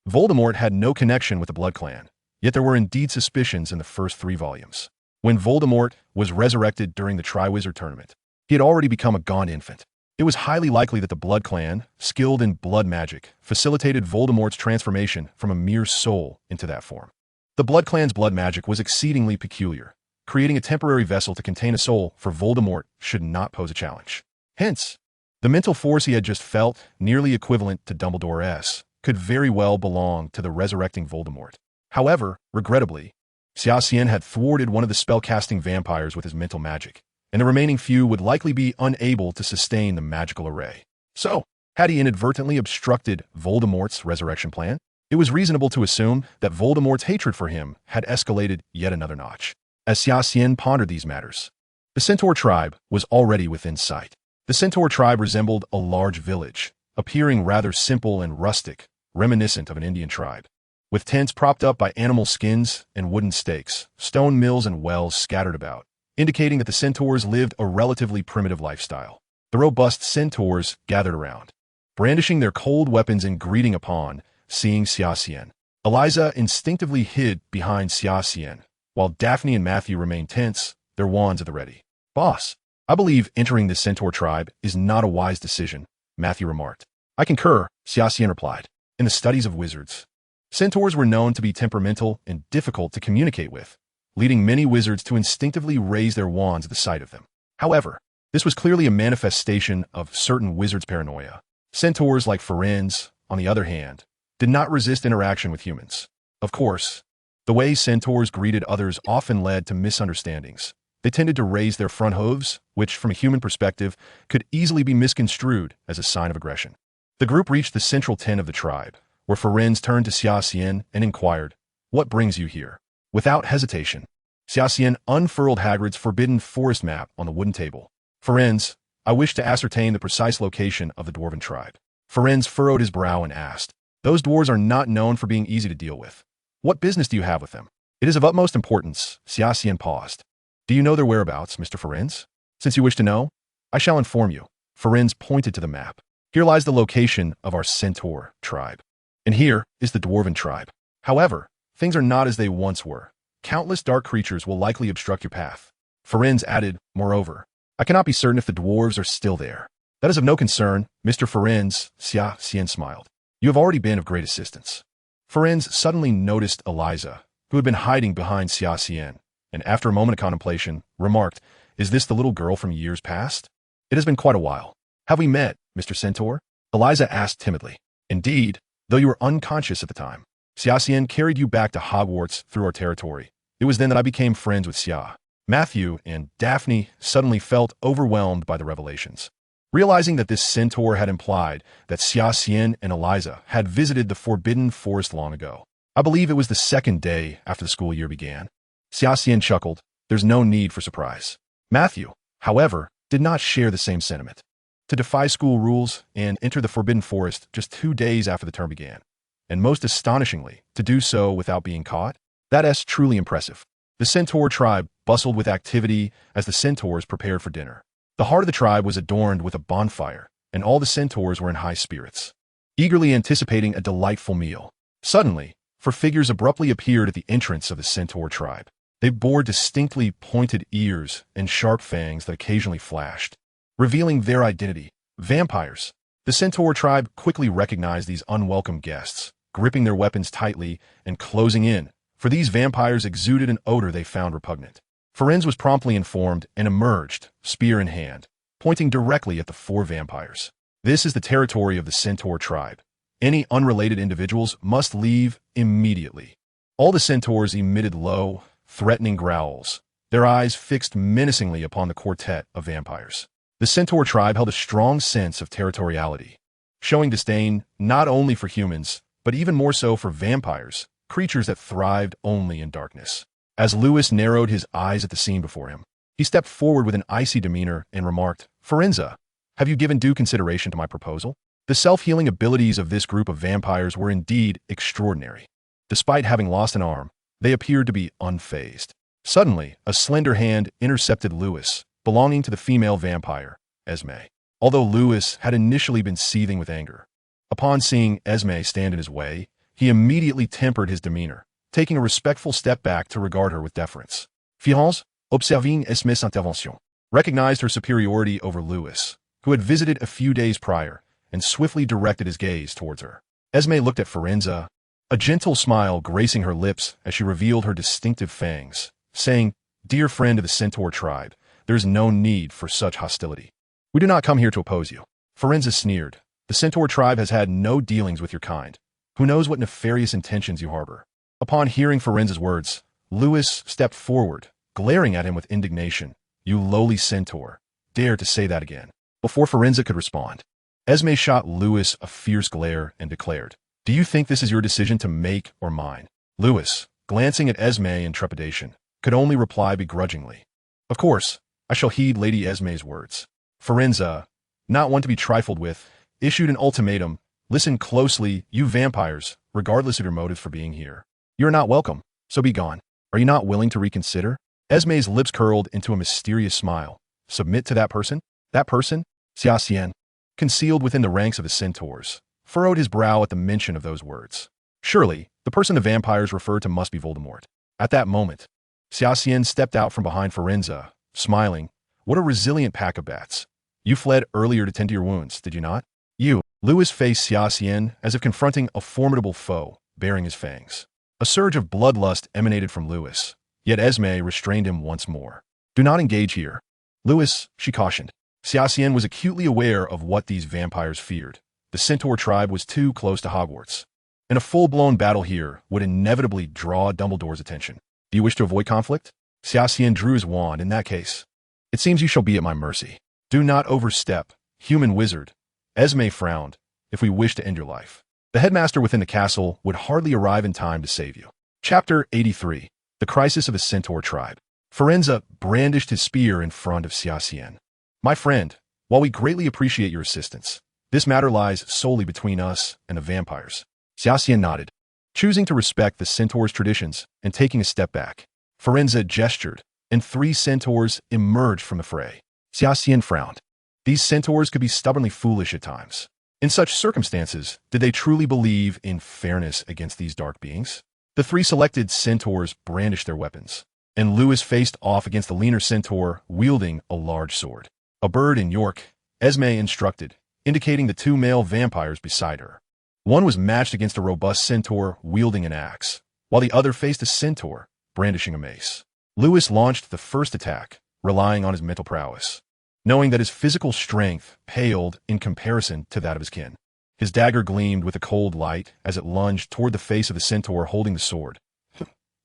Voldemort had no connection with the Blood Clan, yet there were indeed suspicions in the first 3 volumes. When Voldemort was resurrected during the Triwizard Tournament, he had already become a gaunt infant. It was highly likely that the Blood Clan, skilled in blood magic, facilitated Voldemort's transformation from a mere soul into that form. The Blood Clan's blood magic was exceedingly peculiar, creating a temporary vessel to contain a soul for Voldemort should not pose a challenge. Hence, the mental force he had just felt, nearly equivalent to Dumbledore's, could very well belong to the resurrecting Voldemort. However, regrettably, Xia Xian had thwarted one of the spellcasting vampires with his mental magic, and the remaining few would likely be unable to sustain the magical array. So, had he inadvertently obstructed Voldemort's resurrection plan? It was reasonable to assume that Voldemort's hatred for him had escalated yet another notch. As Xia Xian pondered these matters, the Centaur tribe was already within sight. The Centaur tribe resembled a large village, appearing rather simple and rustic, reminiscent of an Indian tribe. With tents propped up by animal skins and wooden stakes, stone mills and wells scattered about, indicating that the centaurs lived a relatively primitive lifestyle. The robust centaurs gathered around, brandishing their cold weapons in greeting upon seeing Xia Xian. Eliza instinctively hid behind Xia Xian, while Daphne and Matthew remained tense, their wands at the ready. "Boss, I believe entering the centaur tribe is not a wise decision," Matthew remarked. "I concur," Xia Xian replied. In the studies of wizards, centaurs were known to be temperamental and difficult to communicate with, leading many wizards to instinctively raise their wands at the sight of them. However, this was clearly a manifestation of certain wizards' paranoia. Centaurs like Firenze, on the other hand, did not resist interaction with humans. Of course, the way centaurs greeted others often led to misunderstandings. They tended to raise their front hooves, which, from a human perspective, could easily be misconstrued as a sign of aggression. The group reached the central tent of the tribe, where Firenze turned to Xia Xian and inquired, "What brings you here?" Without hesitation, Xia Xian unfurled Hagrid's forbidden forest map on the wooden table. "Firenze, I wish to ascertain the precise location of the dwarven tribe." Firenze furrowed his brow and asked, "Those dwarves are not known for being easy to deal with. What business do you have with them?" "It is of utmost importance." Xia Xian paused. "Do you know their whereabouts, Mr. Firenze? Since you wish to know, I shall inform you." Firenze pointed to the map. "Here lies the location of our centaur tribe. And here is the dwarven tribe. However, things are not as they once were. Countless dark creatures will likely obstruct your path." Firenze added, "Moreover, I cannot be certain if the dwarves are still there." "That is of no concern, Mr. Firenze," Xia Xian smiled. "You have already been of great assistance." Firenze suddenly noticed Eliza, who had been hiding behind Xia Xian, and after a moment of contemplation, remarked, "Is this the little girl from years past?" "It has been quite a while." "Have we met, Mr. Centaur?" Eliza asked timidly. "Indeed, though you were unconscious at the time. Xia Xian carried you back to Hogwarts through our territory. It was then that I became friends with Xia." Matthew and Daphne suddenly felt overwhelmed by the revelations. Realizing that this centaur had implied that Xia Xian and Eliza had visited the Forbidden Forest long ago. "I believe it was the second day after the school year began." Xia Xian chuckled. "There's no need for surprise." Matthew, however, did not share the same sentiment. To defy school rules and enter the Forbidden Forest just 2 days after the term began, and most astonishingly, to do so without being caught, that's truly impressive. The centaur tribe bustled with activity as the centaurs prepared for dinner. The heart of the tribe was adorned with a bonfire, and all the centaurs were in high spirits, eagerly anticipating a delightful meal. Suddenly, 4 figures abruptly appeared at the entrance of the centaur tribe. They bore distinctly pointed ears and sharp fangs that occasionally flashed, revealing their identity: vampires. The centaur tribe quickly recognized these unwelcome guests, gripping their weapons tightly and closing in, for these vampires exuded an odor they found repugnant. Firenze was promptly informed and emerged, spear in hand, pointing directly at the 4 vampires. "This is the territory of the centaur tribe. Any unrelated individuals must leave immediately." All the centaurs emitted low, threatening growls, their eyes fixed menacingly upon the quartet of vampires. The centaur tribe held a strong sense of territoriality, showing disdain not only for humans, but even more so for vampires, creatures that thrived only in darkness. As Lewis narrowed his eyes at the scene before him, he stepped forward with an icy demeanor and remarked, "Firenze, have you given due consideration to my proposal?" The self-healing abilities of this group of vampires were indeed extraordinary. Despite having lost an arm, they appeared to be unfazed. Suddenly, a slender hand intercepted Lewis, belonging to the female vampire, Esme. Although Lewis had initially been seething with anger, upon seeing Esme stand in his way, he immediately tempered his demeanor, taking a respectful step back to regard her with deference. "Fiance, observing Esme's intervention, recognized her superiority over Lewis, who had visited a few days prior, and swiftly directed his gaze towards her. Esme looked at Firenze, a gentle smile gracing her lips as she revealed her distinctive fangs, saying, "Dear friend of the Centaur tribe, there is no need for such hostility. We do not come here to oppose you." Firenze sneered. "The Centaur tribe has had no dealings with your kind. Who knows what nefarious intentions you harbor?" Upon hearing Firenze's words, Lewis stepped forward, glaring at him with indignation. "You lowly centaur, dare to say that again." Before Firenze could respond, Esme shot Lewis a fierce glare and declared, "Do you think this is your decision to make or mine?" Lewis, glancing at Esme in trepidation, could only reply begrudgingly, "Of course, I shall heed Lady Esme's words." Firenze, not one to be trifled with, issued an ultimatum. "Listen closely, you vampires, regardless of your motives for being here. You are not welcome, so be gone. Are you not willing to reconsider?" Esme's lips curled into a mysterious smile. "Submit to that person?" That person, Xia Xian, concealed within the ranks of the centaurs, furrowed his brow at the mention of those words. Surely, the person the vampires referred to must be Voldemort. At that moment, Xia Xian stepped out from behind Firenze, smiling. "What a resilient pack of bats. You fled earlier to tend to your wounds, did you not?" "You." Lewis faced Xia Xian as if confronting a formidable foe, baring his fangs. A surge of bloodlust emanated from Lewis, yet Esme restrained him once more. "Do not engage here." "Lewis," she cautioned. Xia Xian was acutely aware of what these vampires feared. The Centaur tribe was too close to Hogwarts, and a full-blown battle here would inevitably draw Dumbledore's attention. "Do you wish to avoid conflict?" Xia Xian drew his wand. "In that case, it seems you shall be at my mercy. Do not overstep, human wizard." Esme frowned. "If we wish to end your life, the headmaster within the castle would hardly arrive in time to save you." Chapter 83. The Crisis of the Centaur Tribe. Firenze brandished his spear in front of Xia Xian. "My friend, while we greatly appreciate your assistance, this matter lies solely between us and the vampires." Xia Xian nodded, choosing to respect the centaur's traditions and taking a step back. Firenze gestured, and 3 centaurs emerged from the fray. Xia Xian frowned. These centaurs could be stubbornly foolish at times. In such circumstances, did they truly believe in fairness against these dark beings? The 3 selected centaurs brandished their weapons, and Lewis faced off against the leaner centaur wielding a large sword. "A bird in York," Esme instructed, indicating the 2 male vampires beside her. One was matched against a robust centaur wielding an axe, while the other faced a centaur brandishing a mace. Lewis launched the first attack, relying on his mental prowess, knowing that his physical strength paled in comparison to that of his kin. His dagger gleamed with a cold light as it lunged toward the face of the centaur holding the sword.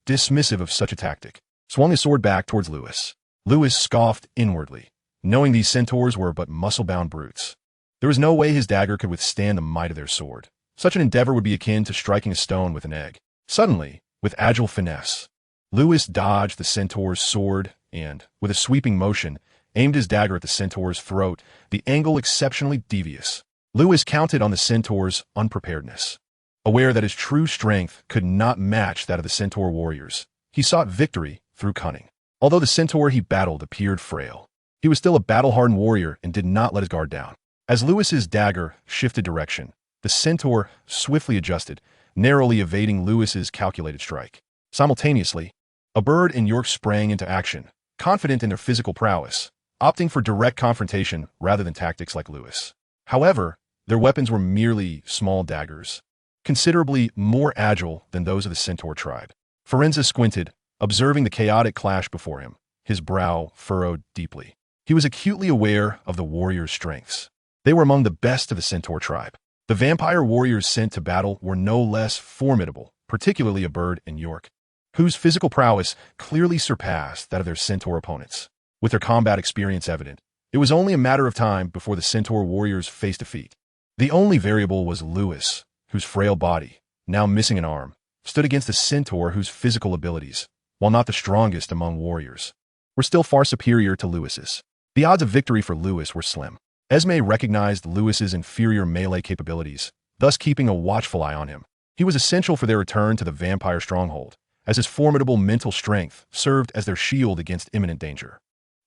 Dismissive of such a tactic, swung his sword back towards Lewis. Lewis scoffed inwardly, knowing these centaurs were but muscle-bound brutes. There was no way his dagger could withstand the might of their sword. Such an endeavor would be akin to striking a stone with an egg. Suddenly, with agile finesse, Lewis dodged the centaur's sword and, with a sweeping motion, aimed his dagger at the centaur's throat, the angle exceptionally devious. Lewis counted on the centaur's unpreparedness. Aware that his true strength could not match that of the centaur warriors, he sought victory through cunning. Although the centaur he battled appeared frail, he was still a battle-hardened warrior and did not let his guard down. As Lewis's dagger shifted direction, the centaur swiftly adjusted, narrowly evading Lewis's calculated strike. Simultaneously, a bird in York sprang into action, confident in their physical prowess, opting for direct confrontation rather than tactics like Lewis. However, their weapons were merely small daggers, considerably more agile than those of the centaur tribe. Firenze squinted, observing the chaotic clash before him, his brow furrowed deeply. He was acutely aware of the warriors' strengths. They were among the best of the centaur tribe. The vampire warriors sent to battle were no less formidable, particularly a bird in York, whose physical prowess clearly surpassed that of their centaur opponents. With their combat experience evident, it was only a matter of time before the centaur warriors faced defeat. The only variable was Lewis, whose frail body, now missing an arm, stood against a centaur whose physical abilities, while not the strongest among warriors, were still far superior to Lewis's. The odds of victory for Lewis were slim. Esme recognized Lewis's inferior melee capabilities, thus keeping a watchful eye on him. He was essential for their return to the vampire stronghold, as his formidable mental strength served as their shield against imminent danger.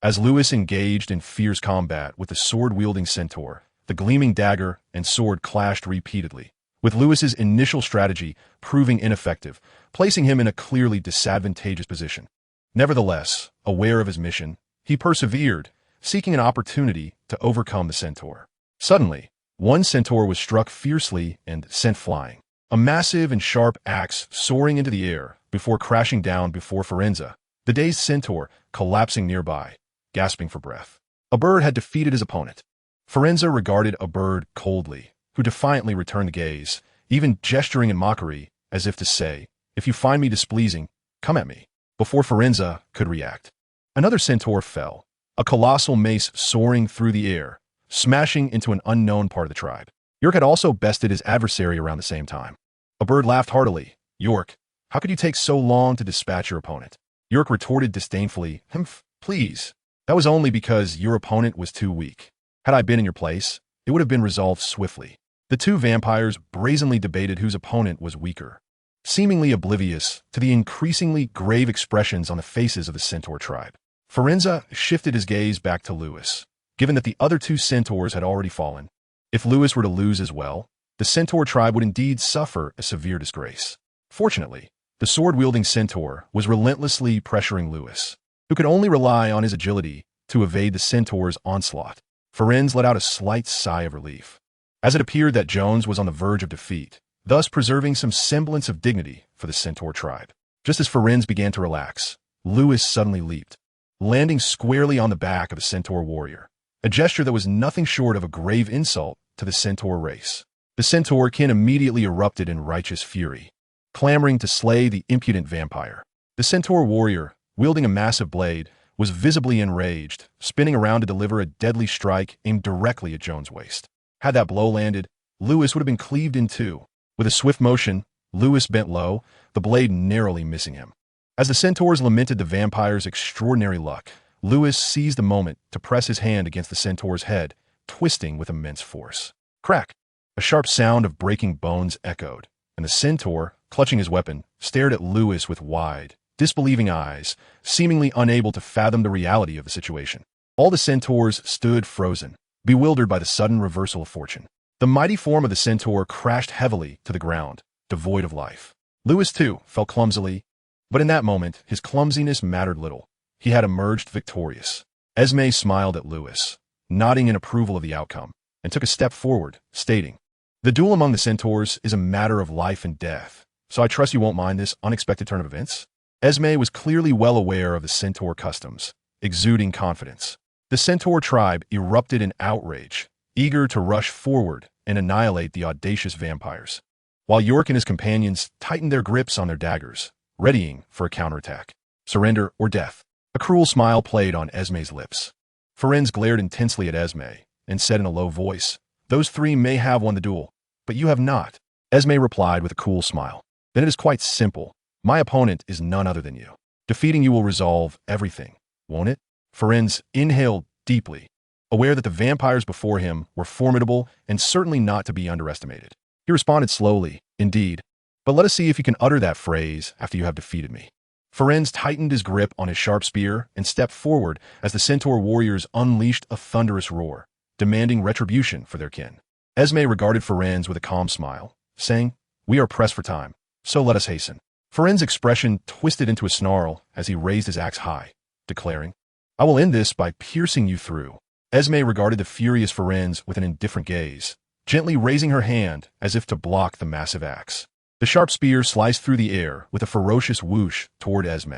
As Lewis engaged in fierce combat with the sword-wielding centaur, the gleaming dagger and sword clashed repeatedly, with Lewis's initial strategy proving ineffective, placing him in a clearly disadvantageous position. Nevertheless, aware of his mission, he persevered, seeking an opportunity to overcome the centaur. Suddenly, one centaur was struck fiercely and sent flying. A massive and sharp axe soaring into the air before crashing down before Firenze, the dazed centaur collapsing nearby, gasping for breath. A bird had defeated his opponent. Firenze regarded a bird coldly, who defiantly returned the gaze, even gesturing in mockery, as if to say, "If you find me displeasing, come at me," before Firenze could react. Another centaur fell, a colossal mace soaring through the air, smashing into an unknown part of the tribe. York had also bested his adversary around the same time. A bird laughed heartily. "York, how could you take so long to dispatch your opponent?" York retorted disdainfully, "Humph, please. That was only because your opponent was too weak. Had I been in your place, it would have been resolved swiftly." The two vampires brazenly debated whose opponent was weaker, seemingly oblivious to the increasingly grave expressions on the faces of the centaur tribe. Firenze shifted his gaze back to Lewis, given that the other two centaurs had already fallen. If Lewis were to lose as well, the centaur tribe would indeed suffer a severe disgrace. Fortunately, the sword-wielding centaur was relentlessly pressuring Lewis, who could only rely on his agility to evade the centaur's onslaught. Firenze let out a slight sigh of relief, as it appeared that Jones was on the verge of defeat, thus preserving some semblance of dignity for the centaur tribe. Just as Firenze began to relax, Lewis suddenly leaped, landing squarely on the back of the centaur warrior, a gesture that was nothing short of a grave insult to the centaur race. The centaur kin immediately erupted in righteous fury, clamoring to slay the impudent vampire. The centaur warrior, wielding a massive blade, was visibly enraged, spinning around to deliver a deadly strike aimed directly at Jones' waist. Had that blow landed, Lewis would have been cleaved in two. With a swift motion, Lewis bent low, the blade narrowly missing him. As the centaurs lamented the vampire's extraordinary luck, Lewis seized the moment to press his hand against the centaur's head, twisting with immense force. Crack! A sharp sound of breaking bones echoed, and the centaur, clutching his weapon, stared at Lewis with wide, disbelieving eyes, seemingly unable to fathom the reality of the situation. All the centaurs stood frozen, bewildered by the sudden reversal of fortune. The mighty form of the centaur crashed heavily to the ground, devoid of life. Lewis, too, fell clumsily, but in that moment, his clumsiness mattered little. He had emerged victorious. Esme smiled at Lewis, nodding in approval of the outcome, and took a step forward, stating, "The duel among the centaurs is a matter of life and death, so I trust you won't mind this unexpected turn of events." Esme was clearly well aware of the centaur customs, exuding confidence. The centaur tribe erupted in outrage, eager to rush forward and annihilate the audacious vampires, while York and his companions tightened their grips on their daggers, readying for a counterattack. Surrender or death. A cruel smile played on Esme's lips. Firenze glared intensely at Esme and said in a low voice, "Those three may have won the duel, but you have not." Esme replied with a cool smile, "Then it is quite simple. My opponent is none other than you. Defeating you will resolve everything, won't it?" Firenze inhaled deeply, aware that the vampires before him were formidable and certainly not to be underestimated. He responded slowly, "Indeed, but let us see if you can utter that phrase after you have defeated me." Firenze tightened his grip on his sharp spear and stepped forward as the centaur warriors unleashed a thunderous roar, demanding retribution for their kin. Esme regarded Firenze with a calm smile, saying, "We are pressed for time, so let us hasten." Firenze's expression twisted into a snarl as he raised his axe high, declaring, "I will end this by piercing you through." Esme regarded the furious Firenze with an indifferent gaze, gently raising her hand as if to block the massive axe. The sharp spear sliced through the air with a ferocious whoosh toward Esme.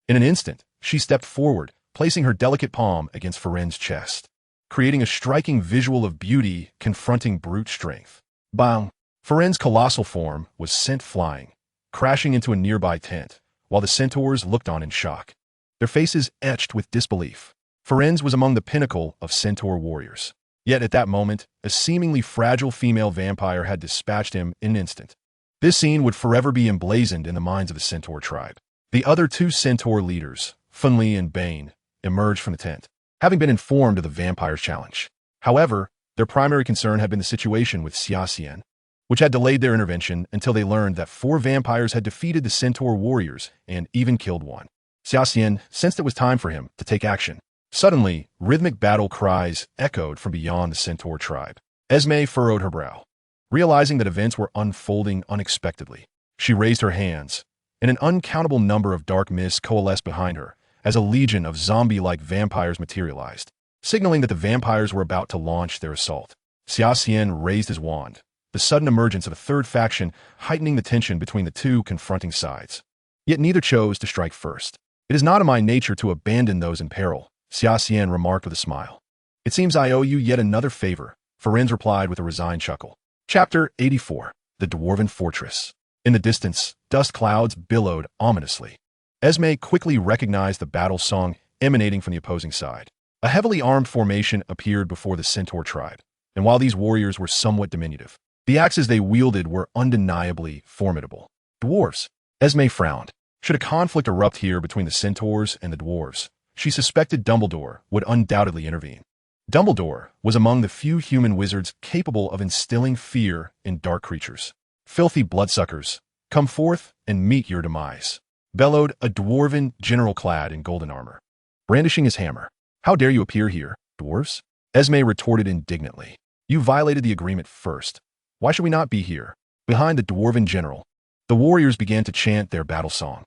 In an instant, she stepped forward, placing her delicate palm against Firenze's chest, creating a striking visual of beauty confronting brute strength. Bang! Firenze's colossal form was sent flying, crashing into a nearby tent, while the centaurs looked on in shock, their faces etched with disbelief. Firenze was among the pinnacle of centaur warriors. Yet at that moment, a seemingly fragile female vampire had dispatched him in an instant. This scene would forever be emblazoned in the minds of the centaur tribe. The other two centaur leaders, Funli and Bane, emerged from the tent, having been informed of the vampire's challenge. However, their primary concern had been the situation with Xia Xian, which had delayed their intervention until they learned that 4 vampires had defeated the centaur warriors and even killed one. Xia Xian sensed it was time for him to take action. Suddenly, rhythmic battle cries echoed from beyond the centaur tribe. Esme furrowed her brow, realizing that events were unfolding unexpectedly. She raised her hands, and an uncountable number of dark mists coalesced behind her, as a legion of zombie-like vampires materialized, signaling that the vampires were about to launch their assault. Xia Xian raised his wand, the sudden emergence of a third faction heightening the tension between the two confronting sides. Yet neither chose to strike first. "It is not in my nature to abandon those in peril," Xia Xian remarked with a smile. "It seems I owe you yet another favor," Ferenz replied with a resigned chuckle. Chapter 84. The Dwarven Fortress. In the distance, dust clouds billowed ominously. Esme quickly recognized the battle song emanating from the opposing side. A heavily armed formation appeared before the Centaur tribe, and while these warriors were somewhat diminutive, the axes they wielded were undeniably formidable. Dwarves. Esme frowned. Should a conflict erupt here between the centaurs and the dwarves, she suspected Dumbledore would undoubtedly intervene. Dumbledore was among the few human wizards capable of instilling fear in dark creatures. "Filthy bloodsuckers, come forth and meet your demise," bellowed a dwarven general clad in golden armor, brandishing his hammer. "How dare you appear here, dwarves?" Esme retorted indignantly. "You violated the agreement first. Why should we not be here?" Behind the dwarven general, the warriors began to chant their battle song.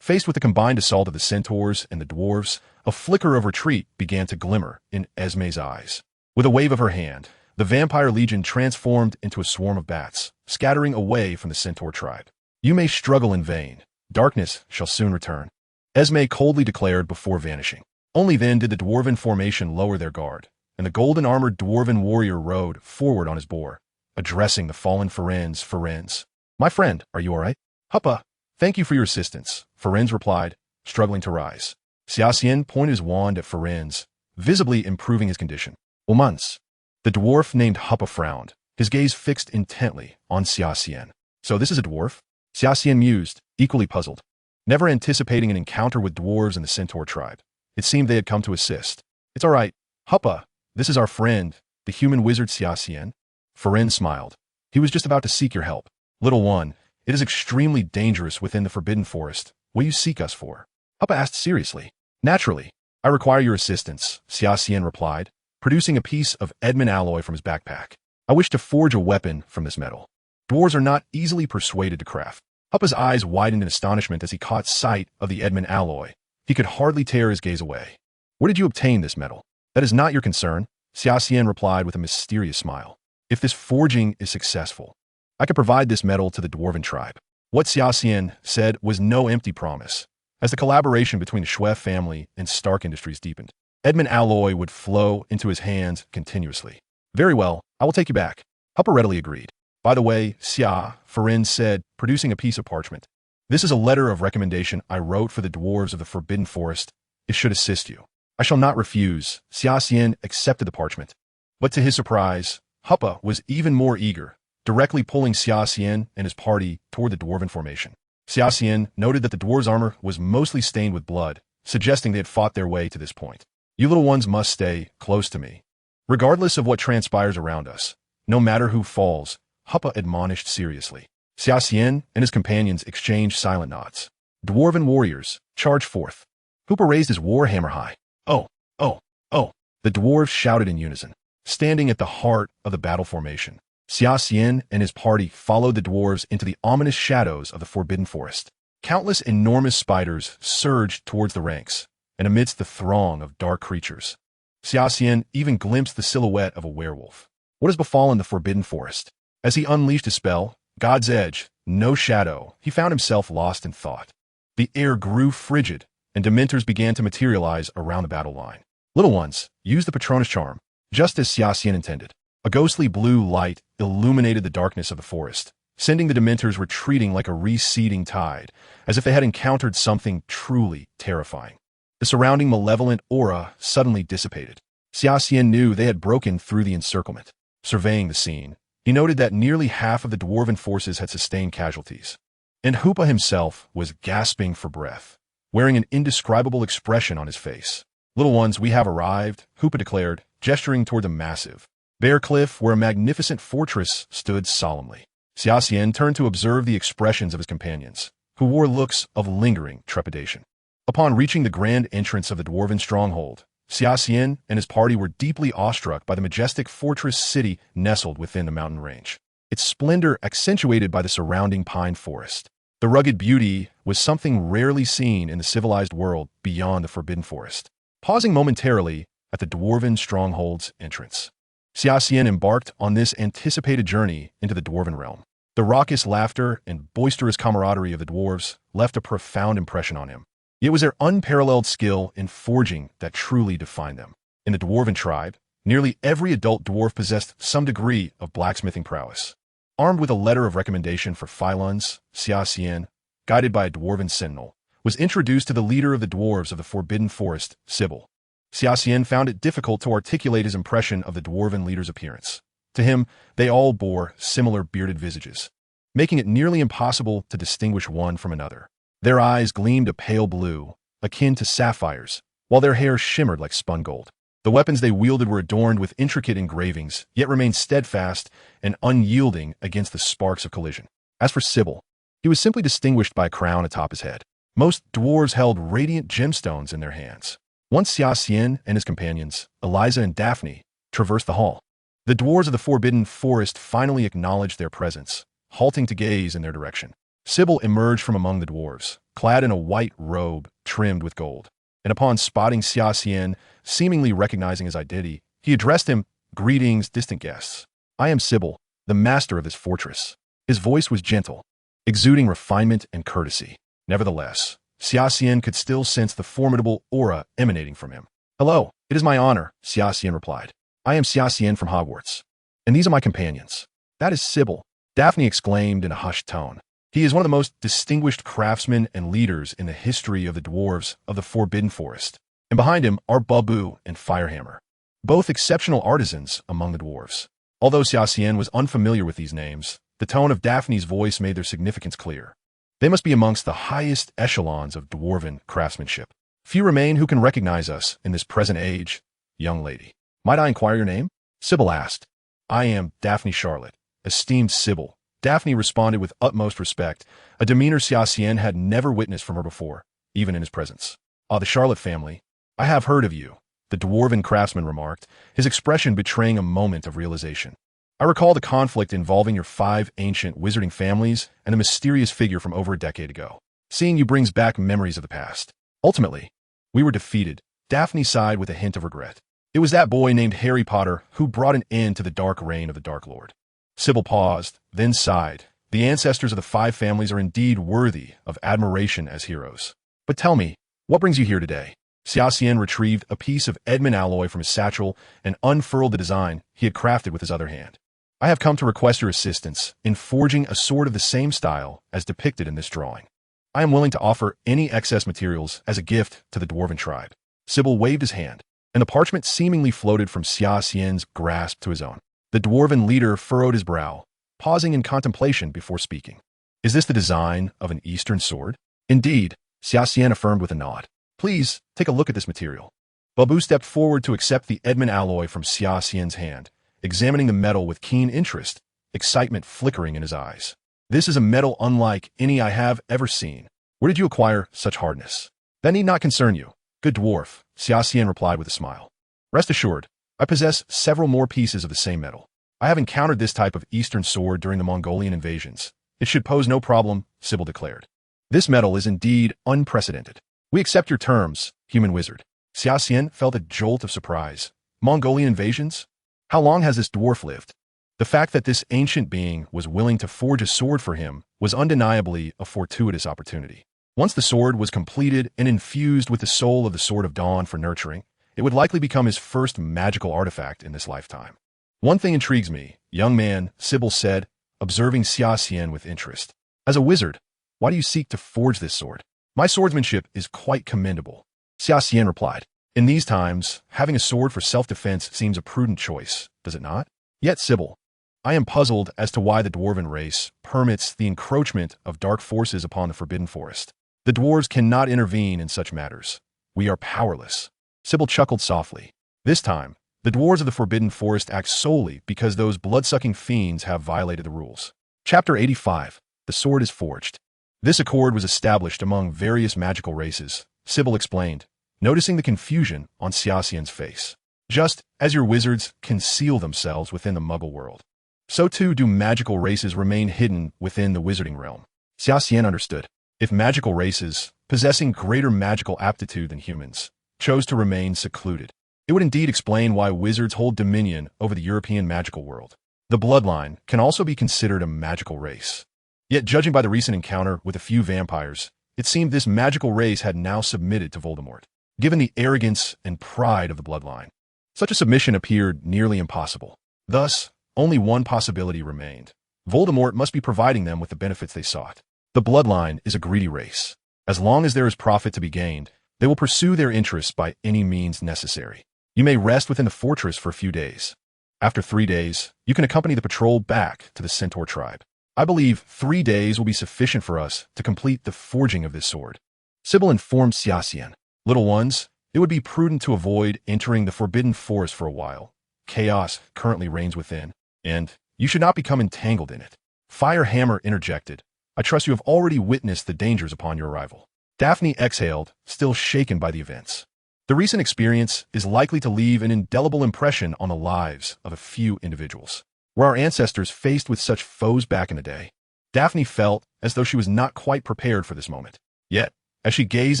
Faced with the combined assault of the centaurs and the dwarves, a flicker of retreat began to glimmer in Esme's eyes. With a wave of her hand, the vampire legion transformed into a swarm of bats, scattering away from the centaur tribe. "You may struggle in vain. Darkness shall soon return," Esme coldly declared before vanishing. Only then did the dwarven formation lower their guard, and the golden-armored dwarven warrior rode forward on his boar, addressing the fallen Ferenz. "Ferenz, my friend, are you all right?" "Huppa, thank you for your assistance," Ferenz replied, struggling to rise. Xia Xian pointed his wand at Ferenz, visibly improving his condition. "Months." The dwarf named Huppa frowned, his gaze fixed intently on Xia Xian. "So this is a dwarf?" Xia Xian mused, equally puzzled. Never anticipating an encounter with dwarves in the centaur tribe, it seemed they had come to assist. "It's all right, Huppa, this is our friend, the human wizard Xia Xian." Ferenz smiled. "He was just about to seek your help. Little one, it is extremely dangerous within the Forbidden Forest. What do you seek us for?" Huppa asked seriously. "Naturally, I require your assistance," Xia Xian replied, producing a piece of Edmund alloy from his backpack. "I wish to forge a weapon from this metal. Dwarves are not easily persuaded to craft." Huppa's eyes widened in astonishment as he caught sight of the Edmund alloy. He could hardly tear his gaze away. "Where did you obtain this metal?" "That is not your concern," Xia Xian replied with a mysterious smile. "If this forging is successful, I could provide this metal to the dwarven tribe." What Xia Xian said was no empty promise. As the collaboration between the Xue family and Stark Industries deepened, Edmund alloy would flow into his hands continuously. "Very well, I will take you back." Huppa readily agreed. "By the way, Xia," Ferenz said, producing a piece of parchment. "This is a letter of recommendation I wrote for the dwarves of the Forbidden Forest. It should assist you." "I shall not refuse." Xia Xian accepted the parchment. But to his surprise, Huppa was even more eager, directly pulling Xia Xian and his party toward the dwarven formation. Xia Xian noted that the dwarves' armor was mostly stained with blood, suggesting they had fought their way to this point. "You little ones must stay close to me, regardless of what transpires around us. No matter who falls," Huppa admonished seriously. Xia Xian and his companions exchanged silent nods. "Dwarven warriors, charge forth." Huppa raised his war hammer high. "Oh, oh, oh," the dwarves shouted in unison. Standing at the heart of the battle formation, Xia Xian and his party followed the dwarves into the ominous shadows of the Forbidden Forest. Countless enormous spiders surged towards the ranks, and amidst the throng of dark creatures, Xia Xian even glimpsed the silhouette of a werewolf. What has befallen the Forbidden Forest? As he unleashed his spell, God's Edge, no shadow, he found himself lost in thought. The air grew frigid, and dementors began to materialize around the battle line. "Little ones, use the Patronus charm," just as Xia Xian intended. A ghostly blue light illuminated the darkness of the forest, sending the dementors retreating like a receding tide, as if they had encountered something truly terrifying. The surrounding malevolent aura suddenly dissipated. Xia Xian knew they had broken through the encirclement. Surveying the scene, he noted that nearly half of the dwarven forces had sustained casualties, and Hoopa himself was gasping for breath, wearing an indescribable expression on his face. "Little ones, we have arrived," Hoopa declared, gesturing toward the massive bare cliff where a magnificent fortress stood solemnly. Xia Xian turned to observe the expressions of his companions, who wore looks of lingering trepidation. Upon reaching the grand entrance of the dwarven stronghold, Xia Xian and his party were deeply awestruck by the majestic fortress city nestled within the mountain range, its splendor accentuated by the surrounding pine forest. The rugged beauty was something rarely seen in the civilized world beyond the Forbidden Forest. Pausing momentarily at the dwarven stronghold's entrance, Xia Xian embarked on this anticipated journey into the dwarven realm. The raucous laughter and boisterous camaraderie of the dwarves left a profound impression on him. It was their unparalleled skill in forging that truly defined them. In the dwarven tribe, nearly every adult dwarf possessed some degree of blacksmithing prowess. Armed with a letter of recommendation for Phylons, Xia Xian, guided by a dwarven sentinel, was introduced to the leader of the dwarves of the Forbidden Forest, Sybil. Xia Xian found it difficult to articulate his impression of the dwarven leader's appearance. To him, they all bore similar bearded visages, making it nearly impossible to distinguish one from another. Their eyes gleamed a pale blue, akin to sapphires, while their hair shimmered like spun gold. The weapons they wielded were adorned with intricate engravings, yet remained steadfast and unyielding against the sparks of collision. As for Sybil, he was simply distinguished by a crown atop his head. Most dwarves held radiant gemstones in their hands. Once Xia Xian and his companions, Eliza and Daphne, traversed the hall, the dwarves of the Forbidden Forest finally acknowledged their presence, halting to gaze in their direction. Sybil emerged from among the dwarves, clad in a white robe trimmed with gold, and upon spotting Xia Xian, seemingly recognizing his identity, he addressed him, "Greetings, distant guests. I am Sybil, the master of this fortress." His voice was gentle, exuding refinement and courtesy. Nevertheless, Xia Xian could still sense the formidable aura emanating from him. "Hello, it is my honor," Xia Xian replied. "I am Xia Xian from Hogwarts, and these are my companions." "That is Sybil," Daphne exclaimed in a hushed tone. "He is one of the most distinguished craftsmen and leaders in the history of the dwarves of the Forbidden Forest. And behind him are Babu and Firehammer, both exceptional artisans among the dwarves." Although Xia Xian was unfamiliar with these names, the tone of Daphne's voice made their significance clear. They must be amongst the highest echelons of dwarven craftsmanship. "Few remain who can recognize us in this present age, young lady. Might I inquire your name?" Sybil asked. "I am Daphne Charlotte, esteemed Sybil." Daphne responded with utmost respect, a demeanor Xia Xian had never witnessed from her before, even in his presence. "Ah, the Charlotte family. I have heard of you," the dwarven craftsman remarked, his expression betraying a moment of realization. "I recall the conflict involving your 5 ancient wizarding families and a mysterious figure from over a decade ago. Seeing you brings back memories of the past. Ultimately, we were defeated." Daphne sighed with a hint of regret. "It was that boy named Harry Potter who brought an end to the dark reign of the Dark Lord." Sybil paused, then sighed. "The ancestors of the 5 families are indeed worthy of admiration as heroes. But tell me, what brings you here today?" Xia Xian retrieved a piece of Edmund alloy from his satchel and unfurled the design he had crafted with his other hand. "I have come to request your assistance in forging a sword of the same style as depicted in this drawing. I am willing to offer any excess materials as a gift to the dwarven tribe." Sybil waved his hand, and the parchment seemingly floated from Xia Xian's grasp to his own. The dwarven leader furrowed his brow, pausing in contemplation before speaking. "Is this the design of an Eastern sword?" "Indeed," Xia Xian affirmed with a nod. "Please, take a look at this material." Babu stepped forward to accept the Edmund alloy from Xia Xian's hand, examining the metal with keen interest, excitement flickering in his eyes. "This is a metal unlike any I have ever seen. Where did you acquire such hardness?" "That need not concern you, good dwarf," Xia Xian replied with a smile. "Rest assured, I possess several more pieces of the same metal. I have encountered this type of Eastern sword during the Mongolian invasions. It should pose no problem," Sybil declared. "This metal is indeed unprecedented. We accept your terms, human wizard." Xia Xian felt a jolt of surprise. Mongolian invasions? How long has this dwarf lived? The fact that this ancient being was willing to forge a sword for him was undeniably a fortuitous opportunity. Once the sword was completed and infused with the soul of the Sword of Dawn for nurturing, it would likely become his first magical artifact in this lifetime. "One thing intrigues me, young man," Sybil said, observing Xia Xian with interest. "As a wizard, why do you seek to forge this sword?" "My swordsmanship is quite commendable," Xia Xian replied. "In these times, having a sword for self-defense seems a prudent choice, does it not? Yet, Sybil, I am puzzled as to why the dwarven race permits the encroachment of dark forces upon the Forbidden Forest. The dwarves cannot intervene in such matters. We are powerless." Sybil chuckled softly. "This time, the dwarves of the Forbidden Forest act solely because those blood-sucking fiends have violated the rules." Chapter 85. The Sword is Forged. "This accord was established among various magical races," Sybil explained, noticing the confusion on Xia Xian's face. "Just as your wizards conceal themselves within the Muggle world, so too do magical races remain hidden within the wizarding realm." Xia Xian understood. If magical races, possessing greater magical aptitude than humans, chose to remain secluded, it would indeed explain why wizards hold dominion over the European magical world. The bloodline can also be considered a magical race. Yet, judging by the recent encounter with a few vampires, it seemed this magical race had now submitted to Voldemort. Given the arrogance and pride of the bloodline, such a submission appeared nearly impossible. Thus, only one possibility remained. Voldemort must be providing them with the benefits they sought. The bloodline is a greedy race. As long as there is profit to be gained, they will pursue their interests by any means necessary. You may rest within the fortress for a few days. After 3 days, you can accompany the patrol back to the Centaur tribe. I believe 3 days will be sufficient for us to complete the forging of this sword. Sybil informed Xia Xian. Little ones, it would be prudent to avoid entering the forbidden forest for a while. Chaos currently reigns within, and you should not become entangled in it. Firehammer interjected. I trust you have already witnessed the dangers upon your arrival. Daphne exhaled, still shaken by the events. The recent experience is likely to leave an indelible impression on the lives of a few individuals. Were our ancestors faced with such foes back in the day? Daphne felt as though she was not quite prepared for this moment. Yet, as she gazed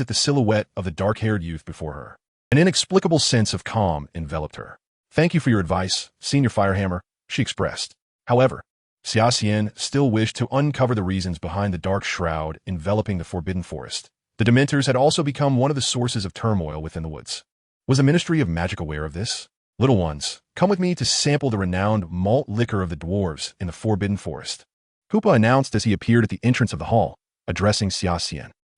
at the silhouette of the dark-haired youth before her, an inexplicable sense of calm enveloped her. Thank you for your advice, Senior Firehammer, she expressed. However, Xia Xian still wished to uncover the reasons behind the dark shroud enveloping the forbidden forest. The Dementors had also become one of the sources of turmoil within the woods. Was the Ministry of Magic aware of this? Little ones, come with me to sample the renowned malt liquor of the dwarves in the forbidden forest. Hoopa announced as he appeared at the entrance of the hall, addressing Xia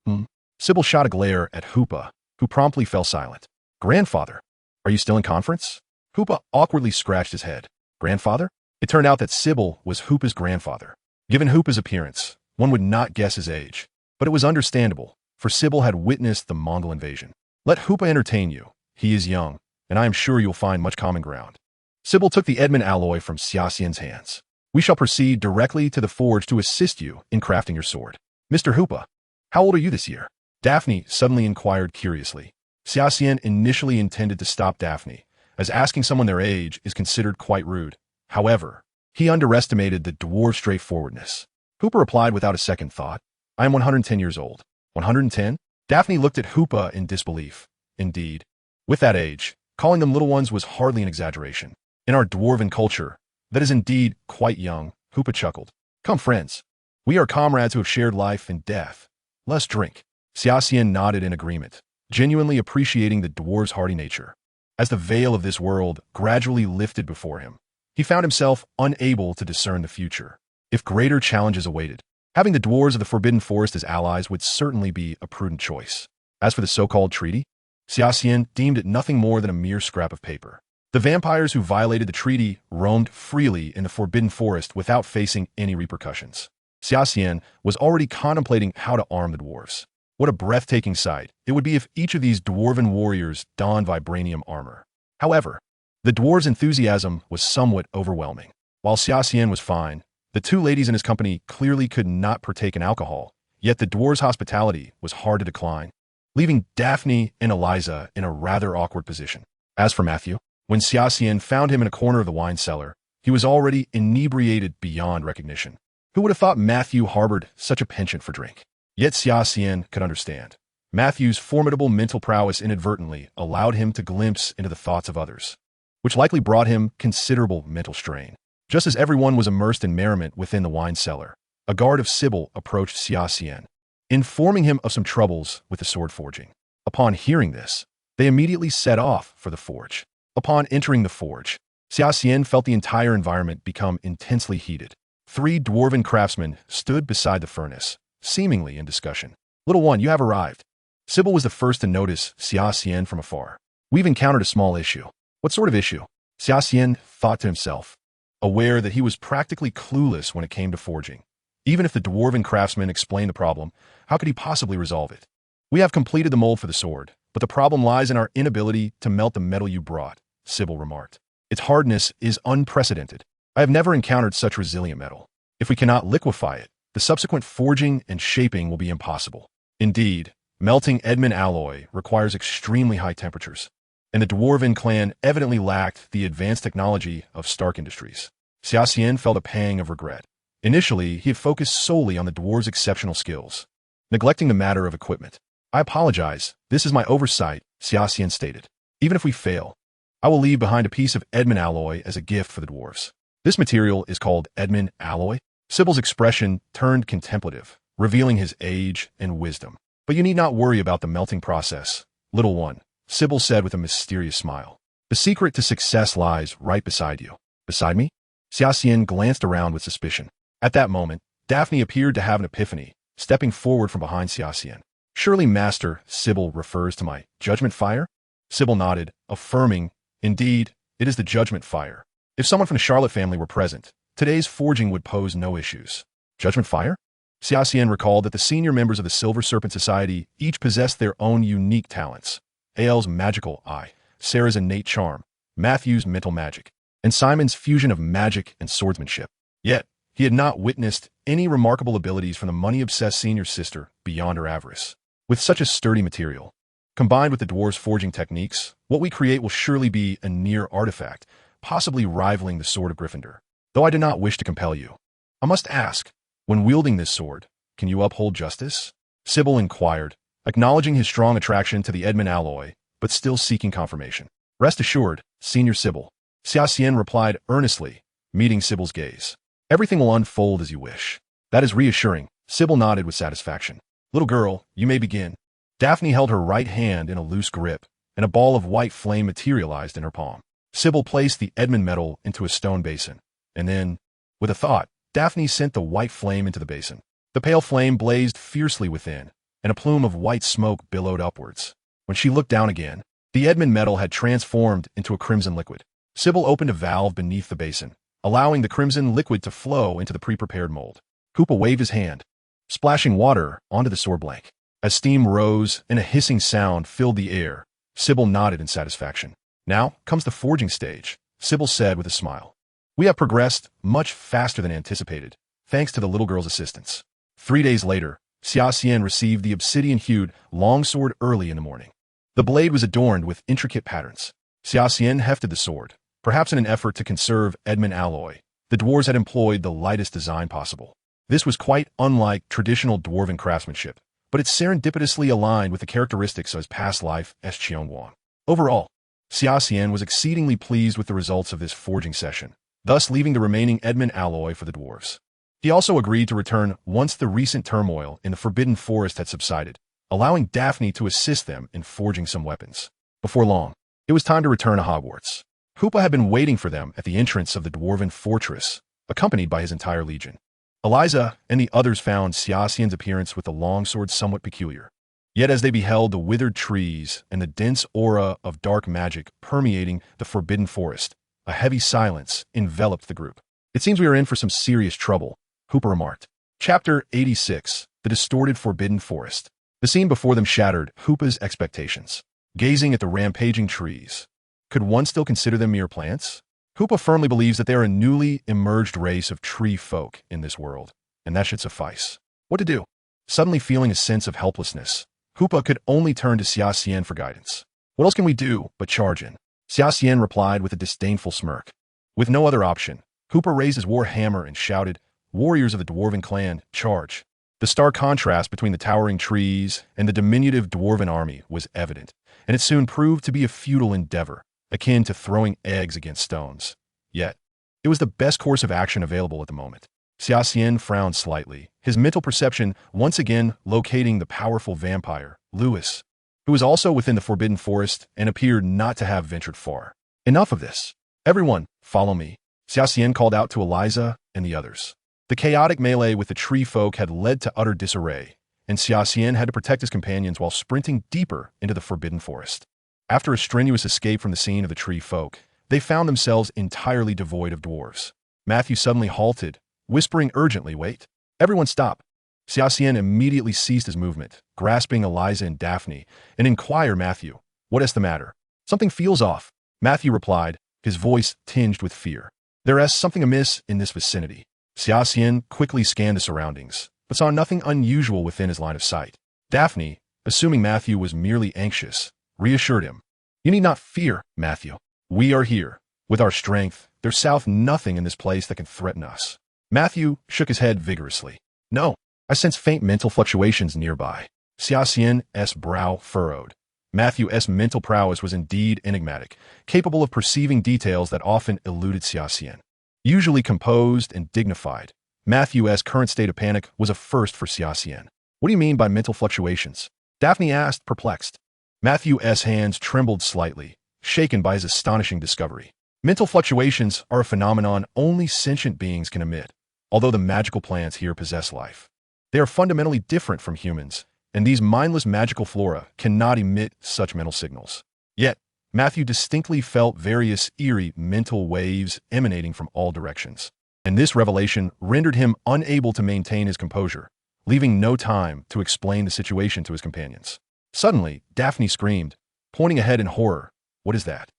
Xian. Sybil shot a glare at Hoopa, who promptly fell silent. Grandfather, are you still in conference? Hoopa awkwardly scratched his head. Grandfather? It turned out that Sybil was Hoopa's grandfather. Given Hoopa's appearance, one would not guess his age, but it was understandable, for Sybil had witnessed the Mongol invasion. Let Hoopa entertain you. He is young, and I am sure you'll find much common ground. Sybil took the Edmund alloy from Xia Xian's hands. We shall proceed directly to the forge to assist you in crafting your sword. Mr. Hoopa, how old are you this year? Daphne suddenly inquired curiously. Xia Xian initially intended to stop Daphne, as asking someone their age is considered quite rude. However, he underestimated the dwarf's straightforwardness. Hoopa replied without a second thought. I am 110 years old. 110? Daphne looked at Hoopa in disbelief. Indeed. With that age, calling them little ones was hardly an exaggeration. In our dwarven culture, that is indeed quite young, Hoopa chuckled. Come, friends. We are comrades who have shared life and death. Let's drink. Xia Xian nodded in agreement, genuinely appreciating the dwarf's hearty nature. As the veil of this world gradually lifted before him, he found himself unable to discern the future. If greater challenges awaited, having the dwarves of the Forbidden Forest as allies would certainly be a prudent choice. As for the so-called treaty, Xia Xian deemed it nothing more than a mere scrap of paper. The vampires who violated the treaty roamed freely in the Forbidden Forest without facing any repercussions. Xia Xian was already contemplating how to arm the dwarves. What a breathtaking sight it would be if each of these dwarven warriors donned vibranium armor. However, the dwarves' enthusiasm was somewhat overwhelming. While Xia Xian was fine, the two ladies in his company clearly could not partake in alcohol, yet the dwarves' hospitality was hard to decline, leaving Daphne and Eliza in a rather awkward position. As for Matthew, when Xia Xian found him in a corner of the wine cellar, he was already inebriated beyond recognition. Who would have thought Matthew harbored such a penchant for drink? Yet Xia Xian could understand. Matthew's formidable mental prowess inadvertently allowed him to glimpse into the thoughts of others, which likely brought him considerable mental strain. Just as everyone was immersed in merriment within the wine cellar, a guard of Sybil approached Xia Xian, informing him of some troubles with the sword forging. Upon hearing this, they immediately set off for the forge. Upon entering the forge, Xia Xian felt the entire environment become intensely heated. 3 dwarven craftsmen stood beside the furnace, seemingly in discussion. Little one, you have arrived. Sybil was the first to notice Xia Xian from afar. We've encountered a small issue. What sort of issue? Xia Xian thought to himself, aware that he was practically clueless when it came to forging. Even if the dwarven craftsman explained the problem, how could he possibly resolve it? We have completed the mold for the sword, but the problem lies in our inability to melt the metal you brought, Sybil remarked. Its hardness is unprecedented. I have never encountered such resilient metal. If we cannot liquefy it, the subsequent forging and shaping will be impossible. Indeed, melting Edmund alloy requires extremely high temperatures, and the dwarven clan evidently lacked the advanced technology of Stark Industries. Xia Xian felt a pang of regret. Initially, he had focused solely on the dwarves' exceptional skills, neglecting the matter of equipment. I apologize, this is my oversight, Xia Xian stated. Even if we fail, I will leave behind a piece of Edmund alloy as a gift for the dwarves. This material is called Edmund alloy? Sybil's expression turned contemplative, revealing his age and wisdom. But you need not worry about the melting process, little one, Sybil said with a mysterious smile. The secret to success lies right beside you. Beside me? Xia Xian glanced around with suspicion. At that moment, Daphne appeared to have an epiphany, stepping forward from behind Xia Xian. Surely Master Sybil refers to my judgment fire? Sybil nodded, affirming, indeed, it is the judgment fire. If someone from the Charlotte family were present, today's forging would pose no issues. Judgment fire? Xia Xian recalled that the senior members of the Silver Serpent Society each possessed their own unique talents. Ael's magical eye, Sarah's innate charm, Matthew's mental magic, and Simon's fusion of magic and swordsmanship. Yet, he had not witnessed any remarkable abilities from the money-obsessed senior sister beyond her avarice. With such a sturdy material, combined with the dwarves' forging techniques, what we create will surely be a near artifact, possibly rivaling the Sword of Gryffindor. Though I do not wish to compel you, I must ask, when wielding this sword, can you uphold justice? Sybil inquired, acknowledging his strong attraction to the Edmund alloy, but still seeking confirmation. Rest assured, Senior Sybil, Xia Xian replied earnestly, meeting Sybil's gaze. Everything will unfold as you wish. That is reassuring, Sybil nodded with satisfaction. Little girl, you may begin. Daphne held her right hand in a loose grip, and a ball of white flame materialized in her palm. Sybil placed the Edmund medal into a stone basin, and then, with a thought, Daphne sent the white flame into the basin. The pale flame blazed fiercely within, and a plume of white smoke billowed upwards. When she looked down again, the Edmund medal had transformed into a crimson liquid. Sybil opened a valve beneath the basin, allowing the crimson liquid to flow into the pre-prepared mold. Koopa waved his hand, splashing water onto the sword blank. As steam rose and a hissing sound filled the air, Sybil nodded in satisfaction. Now comes the forging stage, Sybil said with a smile. We have progressed much faster than anticipated, thanks to the little girl's assistance. 3 days later, Xia Xian received the obsidian-hued longsword early in the morning. The blade was adorned with intricate patterns. Xia Xian hefted the sword, perhaps in an effort to conserve Edmund alloy. The dwarves had employed the lightest design possible. This was quite unlike traditional dwarven craftsmanship, but it serendipitously aligned with the characteristics of his past life as Qianhuang. Overall, Xia Xian was exceedingly pleased with the results of this forging session, thus leaving the remaining Edmund alloy for the dwarves. He also agreed to return once the recent turmoil in the Forbidden Forest had subsided, allowing Daphne to assist them in forging some weapons. Before long, it was time to return to Hogwarts. Koopa had been waiting for them at the entrance of the dwarven fortress, accompanied by his entire legion. Eliza and the others found Xia Xian's appearance with the longsword somewhat peculiar. Yet as they beheld the withered trees and the dense aura of dark magic permeating the Forbidden Forest, a heavy silence enveloped the group. It seems we are in for some serious trouble, Hooper remarked. Chapter 86, The Distorted Forbidden Forest. The scene before them shattered Hoopa's expectations. Gazing at the rampaging trees, could one still consider them mere plants? Hoopa firmly believes that they are a newly emerged race of tree folk in this world, and that should suffice. What to do? Suddenly feeling a sense of helplessness, Hoopa could only turn to Xia Xian for guidance. What else can we do but charge in? Xia Xian replied with a disdainful smirk. With no other option, Hoopa raised his war hammer and shouted, "Warriors of the dwarven clan, charge!" The stark contrast between the towering trees and the diminutive dwarven army was evident, and it soon proved to be a futile endeavor, akin to throwing eggs against stones. Yet, it was the best course of action available at the moment. Xia Xian frowned slightly, his mental perception once again locating the powerful vampire, Lewis, who was also within the Forbidden Forest and appeared not to have ventured far. Enough of this. Everyone, follow me. Xia Xian called out to Eliza and the others. The chaotic melee with the tree folk had led to utter disarray, and Xia Xian had to protect his companions while sprinting deeper into the Forbidden Forest. After a strenuous escape from the scene of the tree folk, they found themselves entirely devoid of dwarves. Matthew suddenly halted, whispering urgently, "Wait." Everyone stop. Xia Xian immediately ceased his movement, grasping Eliza and Daphne, and inquired Matthew, "What is the matter?" "Something feels off," Matthew replied, his voice tinged with fear. "There is something amiss in this vicinity." Xia Xian quickly scanned the surroundings, but saw nothing unusual within his line of sight. Daphne, assuming Matthew was merely anxious, reassured him. "You need not fear, Matthew. We are here. With our strength, there's nothing in this place that can threaten us." Matthew shook his head vigorously. No, I sense faint mental fluctuations nearby. Xia Xian's brow furrowed. Matthew's mental prowess was indeed enigmatic, capable of perceiving details that often eluded Xia Xian. Usually composed and dignified, Matthew's current state of panic was a first for Xia Xian. What do you mean by mental fluctuations? Daphne asked, perplexed. Matthew's hands trembled slightly, shaken by his astonishing discovery. Mental fluctuations are a phenomenon only sentient beings can emit, although the magical plants here possess life. They are fundamentally different from humans, and these mindless magical flora cannot emit such mental signals. Yet, Matthew distinctly felt various eerie mental waves emanating from all directions, and this revelation rendered him unable to maintain his composure, leaving no time to explain the situation to his companions. Suddenly, Daphne screamed, pointing ahead in horror. What is that?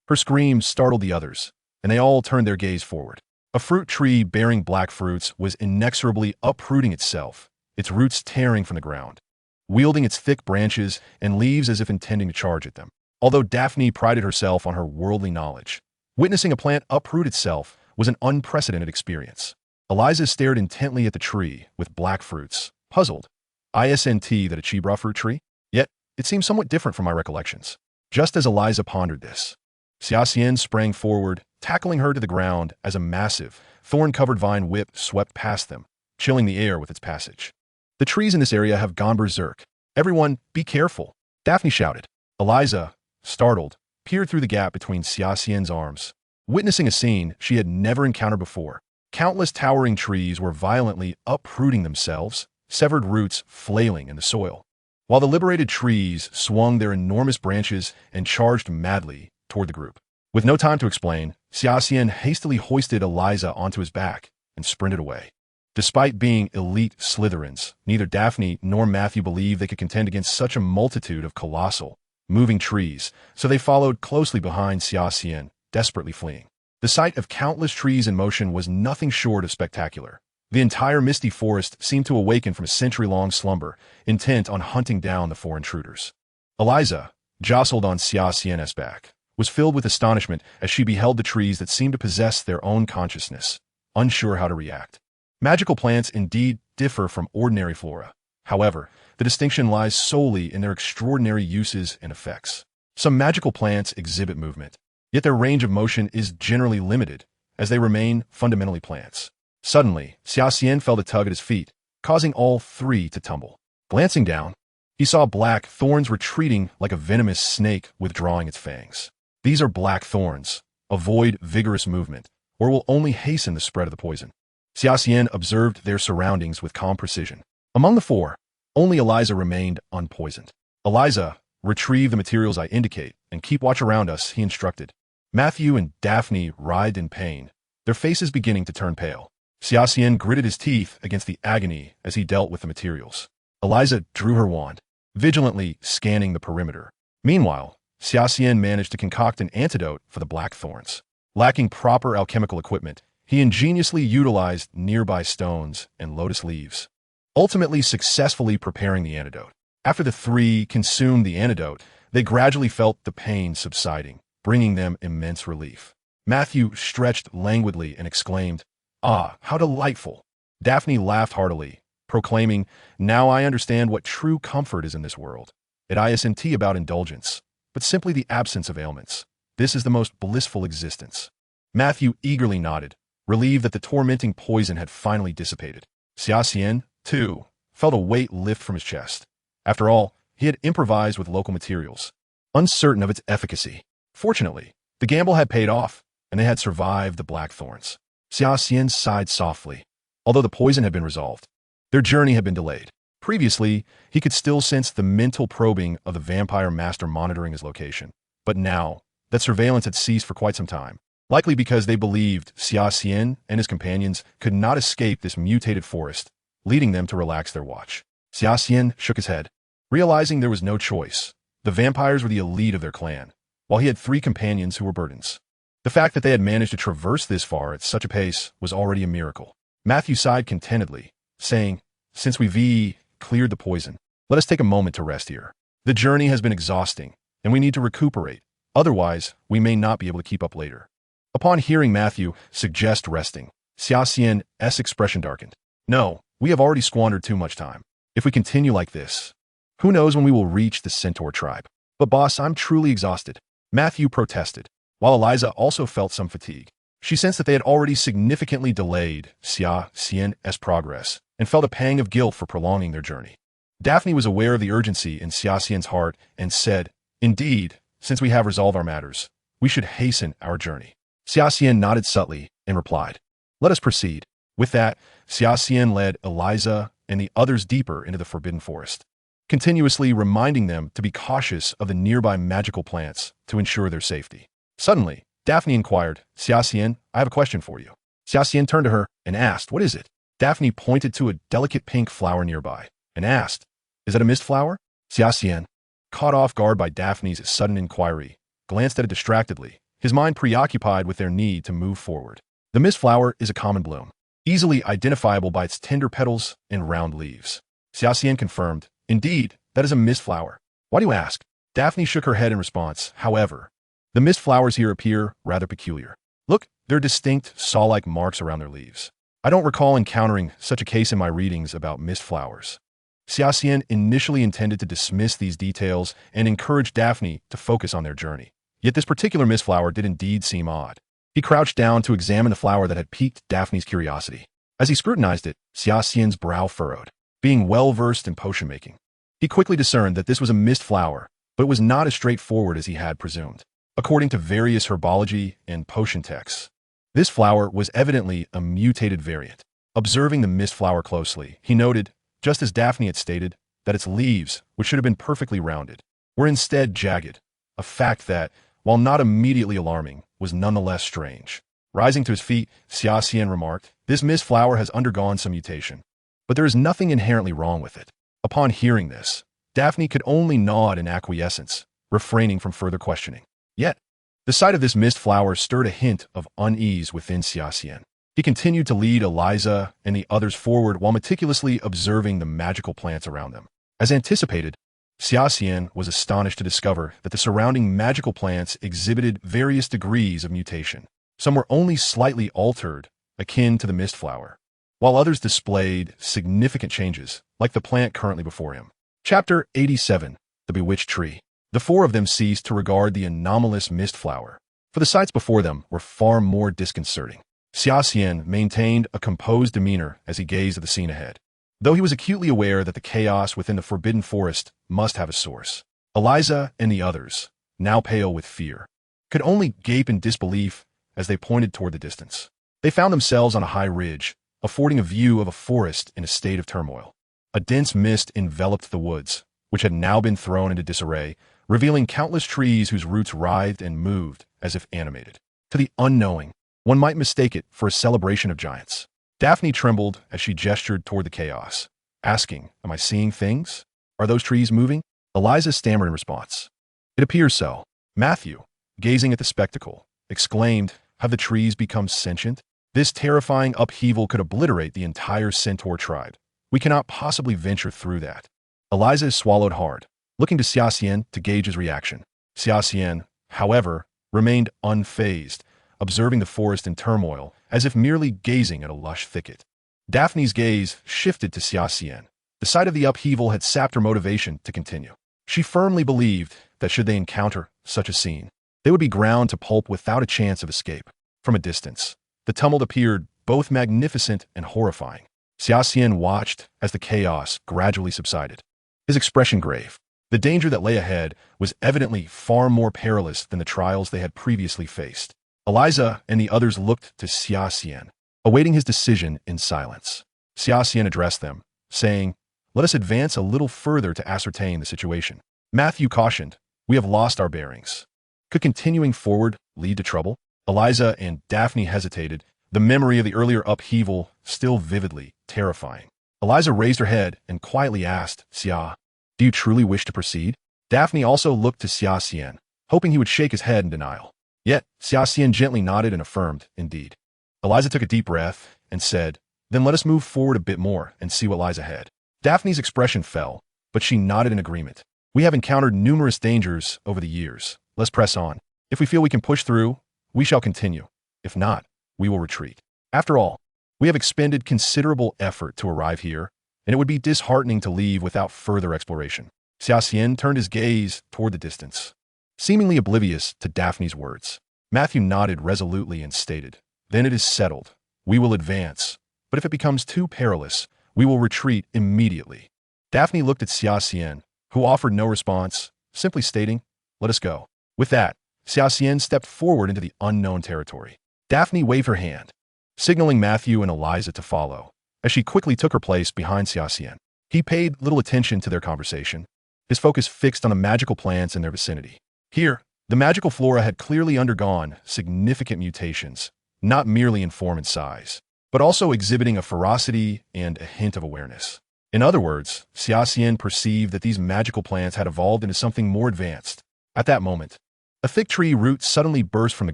Her scream startled the others, and they all turned their gaze forward. A fruit tree bearing black fruits was inexorably uprooting itself, its roots tearing from the ground, wielding its thick branches and leaves as if intending to charge at them. Although Daphne prided herself on her worldly knowledge, witnessing a plant uproot itself was an unprecedented experience. Eliza stared intently at the tree with black fruits, puzzled. Isn't that a chibra fruit tree? Yet, it seemed somewhat different from my recollections. Just as Eliza pondered this, Xia Xian sprang forward, tackling her to the ground as a massive, thorn-covered vine whip swept past them, chilling the air with its passage. The trees in this area have gone berserk. Everyone, be careful, Daphne shouted. Eliza, startled, peered through the gap between Xia Xian's arms, witnessing a scene she had never encountered before. Countless towering trees were violently uprooting themselves, severed roots flailing in the soil, while the liberated trees swung their enormous branches and charged madly toward the group. With no time to explain, Xia Xian hastily hoisted Eliza onto his back and sprinted away. Despite being elite Slytherins, neither Daphne nor Matthew believed they could contend against such a multitude of colossal, moving trees, so they followed closely behind Xia Xian, desperately fleeing. The sight of countless trees in motion was nothing short of spectacular. The entire misty forest seemed to awaken from a century-long slumber, intent on hunting down the four intruders. Eliza, jostled on Xia Xian's back, was filled with astonishment as she beheld the trees that seemed to possess their own consciousness, unsure how to react. Magical plants indeed differ from ordinary flora. However, the distinction lies solely in their extraordinary uses and effects. Some magical plants exhibit movement, yet their range of motion is generally limited, as they remain fundamentally plants. Suddenly, Xia Xian felt a tug at his feet, causing all three to tumble. Glancing down, he saw black thorns retreating like a venomous snake withdrawing its fangs. These are black thorns. Avoid vigorous movement, or will only hasten the spread of the poison. Xia Xian observed their surroundings with calm precision. Among the four, only Eliza remained unpoisoned. Eliza, retrieve the materials I indicate and keep watch around us, he instructed. Matthew and Daphne writhed in pain, their faces beginning to turn pale. Xia Xian gritted his teeth against the agony as he dealt with the materials. Eliza drew her wand, vigilantly scanning the perimeter. Meanwhile, Xia Xian managed to concoct an antidote for the black thorns. Lacking proper alchemical equipment, he ingeniously utilized nearby stones and lotus leaves, ultimately successfully preparing the antidote. After the three consumed the antidote, they gradually felt the pain subsiding, bringing them immense relief. Matthew stretched languidly and exclaimed, "Ah, how delightful!" Daphne laughed heartily, proclaiming, "Now I understand what true comfort is in this world. It isn't about indulgence, but simply the absence of ailments. This is the most blissful existence." Matthew eagerly nodded, relieved that the tormenting poison had finally dissipated. Xia Xian, too, felt a weight lift from his chest. After all, he had improvised with local materials, uncertain of its efficacy. Fortunately, the gamble had paid off, and they had survived the black thorns. Xia Xian sighed softly. Although the poison had been resolved, their journey had been delayed. Previously, he could still sense the mental probing of the vampire master monitoring his location. But now, that surveillance had ceased for quite some time, likely because they believed Xia Xian and his companions could not escape this mutated forest, leading them to relax their watch. Xia Xian shook his head, realizing there was no choice. The vampires were the elite of their clan, while he had three companions who were burdens. The fact that they had managed to traverse this far at such a pace was already a miracle. Matthew sighed contentedly, saying, "Since we've cleared the poison, let us take a moment to rest here. The journey has been exhausting, and we need to recuperate. Otherwise, we may not be able to keep up later." Upon hearing Matthew suggest resting, Xia Xian's expression darkened. No, we have already squandered too much time. If we continue like this, who knows when we will reach the Centaur tribe. But boss, I'm truly exhausted. Matthew protested, while Eliza also felt some fatigue. She sensed that they had already significantly delayed Xia Xian's progress and felt a pang of guilt for prolonging their journey. Daphne was aware of the urgency in Xia Xian's heart and said, "Indeed, since we have resolved our matters, we should hasten our journey." Xia Xian nodded subtly and replied, "Let us proceed." With that, Xia Xian led Eliza and the others deeper into the Forbidden Forest, continuously reminding them to be cautious of the nearby magical plants to ensure their safety. Suddenly, Daphne inquired, "Xia Xian, I have a question for you." Xia Xian turned to her and asked, "What is it?" Daphne pointed to a delicate pink flower nearby and asked, "Is that a mist flower?" Xia Xian, caught off guard by Daphne's sudden inquiry, glanced at it distractedly, his mind preoccupied with their need to move forward. The mist flower is a common bloom, easily identifiable by its tender petals and round leaves. Xia Xian confirmed, "Indeed, that is a mist flower." "Why do you ask?" Daphne shook her head in response. "However, the mist flowers here appear rather peculiar. Look, there are distinct saw-like marks around their leaves. I don't recall encountering such a case in my readings about mist flowers." Xia Xian initially intended to dismiss these details and encourage Daphne to focus on their journey. Yet this particular mist flower did indeed seem odd. He crouched down to examine the flower that had piqued Daphne's curiosity. As he scrutinized it, Xia Xian's brow furrowed. Being well-versed in potion-making, he quickly discerned that this was a mist flower, but it was not as straightforward as he had presumed. According to various herbology and potion texts, this flower was evidently a mutated variant. Observing the mist flower closely, he noted, just as Daphne had stated, that its leaves, which should have been perfectly rounded, were instead jagged, a fact that, while not immediately alarming, was nonetheless strange. Rising to his feet, Xia Xian remarked, "This mist flower has undergone some mutation, but there is nothing inherently wrong with it." Upon hearing this, Daphne could only nod in acquiescence, refraining from further questioning. Yet, the sight of this mist flower stirred a hint of unease within Xia Xian. He continued to lead Eliza and the others forward while meticulously observing the magical plants around them. As anticipated, Xia Xian was astonished to discover that the surrounding magical plants exhibited various degrees of mutation. Some were only slightly altered, akin to the mist flower, while others displayed significant changes, like the plant currently before him. Chapter 87, The Bewitched Tree. The four of them ceased to regard the anomalous mist flower, for the sights before them were far more disconcerting. Xia Xian maintained a composed demeanor as he gazed at the scene ahead, though he was acutely aware that the chaos within the Forbidden Forest must have a source. Eliza and the others, now pale with fear, could only gape in disbelief as they pointed toward the distance. They found themselves on a high ridge, affording a view of a forest in a state of turmoil. A dense mist enveloped the woods, which had now been thrown into disarray, revealing countless trees whose roots writhed and moved as if animated. To the unknowing, one might mistake it for a celebration of giants. Daphne trembled as she gestured toward the chaos, asking, "Am I seeing things? Are those trees moving?" Eliza stammered in response, "It appears so." Matthew, gazing at the spectacle, exclaimed, "Have the trees become sentient? This terrifying upheaval could obliterate the entire Centaur tribe. We cannot possibly venture through that." Eliza swallowed hard, looking to Xia Xian to gauge his reaction. Xia Xian, however, remained unfazed, observing the forest in turmoil, as if merely gazing at a lush thicket. Daphne's gaze shifted to Xia Xian. The sight of the upheaval had sapped her motivation to continue. She firmly believed that should they encounter such a scene, they would be ground to pulp without a chance of escape. From a distance, the tumult appeared both magnificent and horrifying. Xia Xian watched as the chaos gradually subsided, his expression grave. The danger that lay ahead was evidently far more perilous than the trials they had previously faced. Eliza and the others looked to Xia Xian, awaiting his decision in silence. Xia Xian addressed them, saying, "Let us advance a little further to ascertain the situation." Matthew cautioned, "We have lost our bearings. Could continuing forward lead to trouble?" Eliza and Daphne hesitated, the memory of the earlier upheaval still vividly terrifying. Eliza raised her head and quietly asked, "Xia, do you truly wish to proceed?" Daphne also looked to Xia Xian, hoping he would shake his head in denial. Yet, Xia Xian gently nodded and affirmed, "Indeed." Eliza took a deep breath and said, "Then let us move forward a bit more and see what lies ahead." Daphne's expression fell, but she nodded in agreement. "We have encountered numerous dangers over the years. Let's press on. If we feel we can push through, we shall continue. If not, we will retreat. After all, We have expended considerable effort to arrive here, and it would be disheartening to leave without further exploration. Xia Xian turned his gaze toward the distance, seemingly oblivious to Daphne's words. Matthew nodded resolutely and stated, "Then it is settled. We will advance, but if it becomes too perilous, we will retreat immediately." Daphne looked at Xia Xian, who offered no response, simply stating, "Let us go." With that, Xia Xian stepped forward into the unknown territory. Daphne waved her hand, signaling Matthew and Eliza to follow, as she quickly took her place behind Xia Xian. He paid little attention to their conversation, his focus fixed on the magical plants in their vicinity. Here, the magical flora had clearly undergone significant mutations, not merely in form and size, but also exhibiting a ferocity and a hint of awareness. In other words, Xia Xian perceived that these magical plants had evolved into something more advanced. At that moment, a thick tree root suddenly burst from the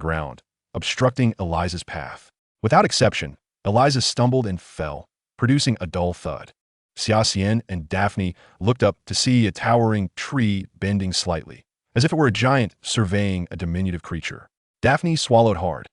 ground, obstructing Eliza's path. Without exception, Eliza stumbled and fell, producing a dull thud. Xia Xian and Daphne looked up to see a towering tree bending slightly, as if it were a giant surveying a diminutive creature. Daphne swallowed hard,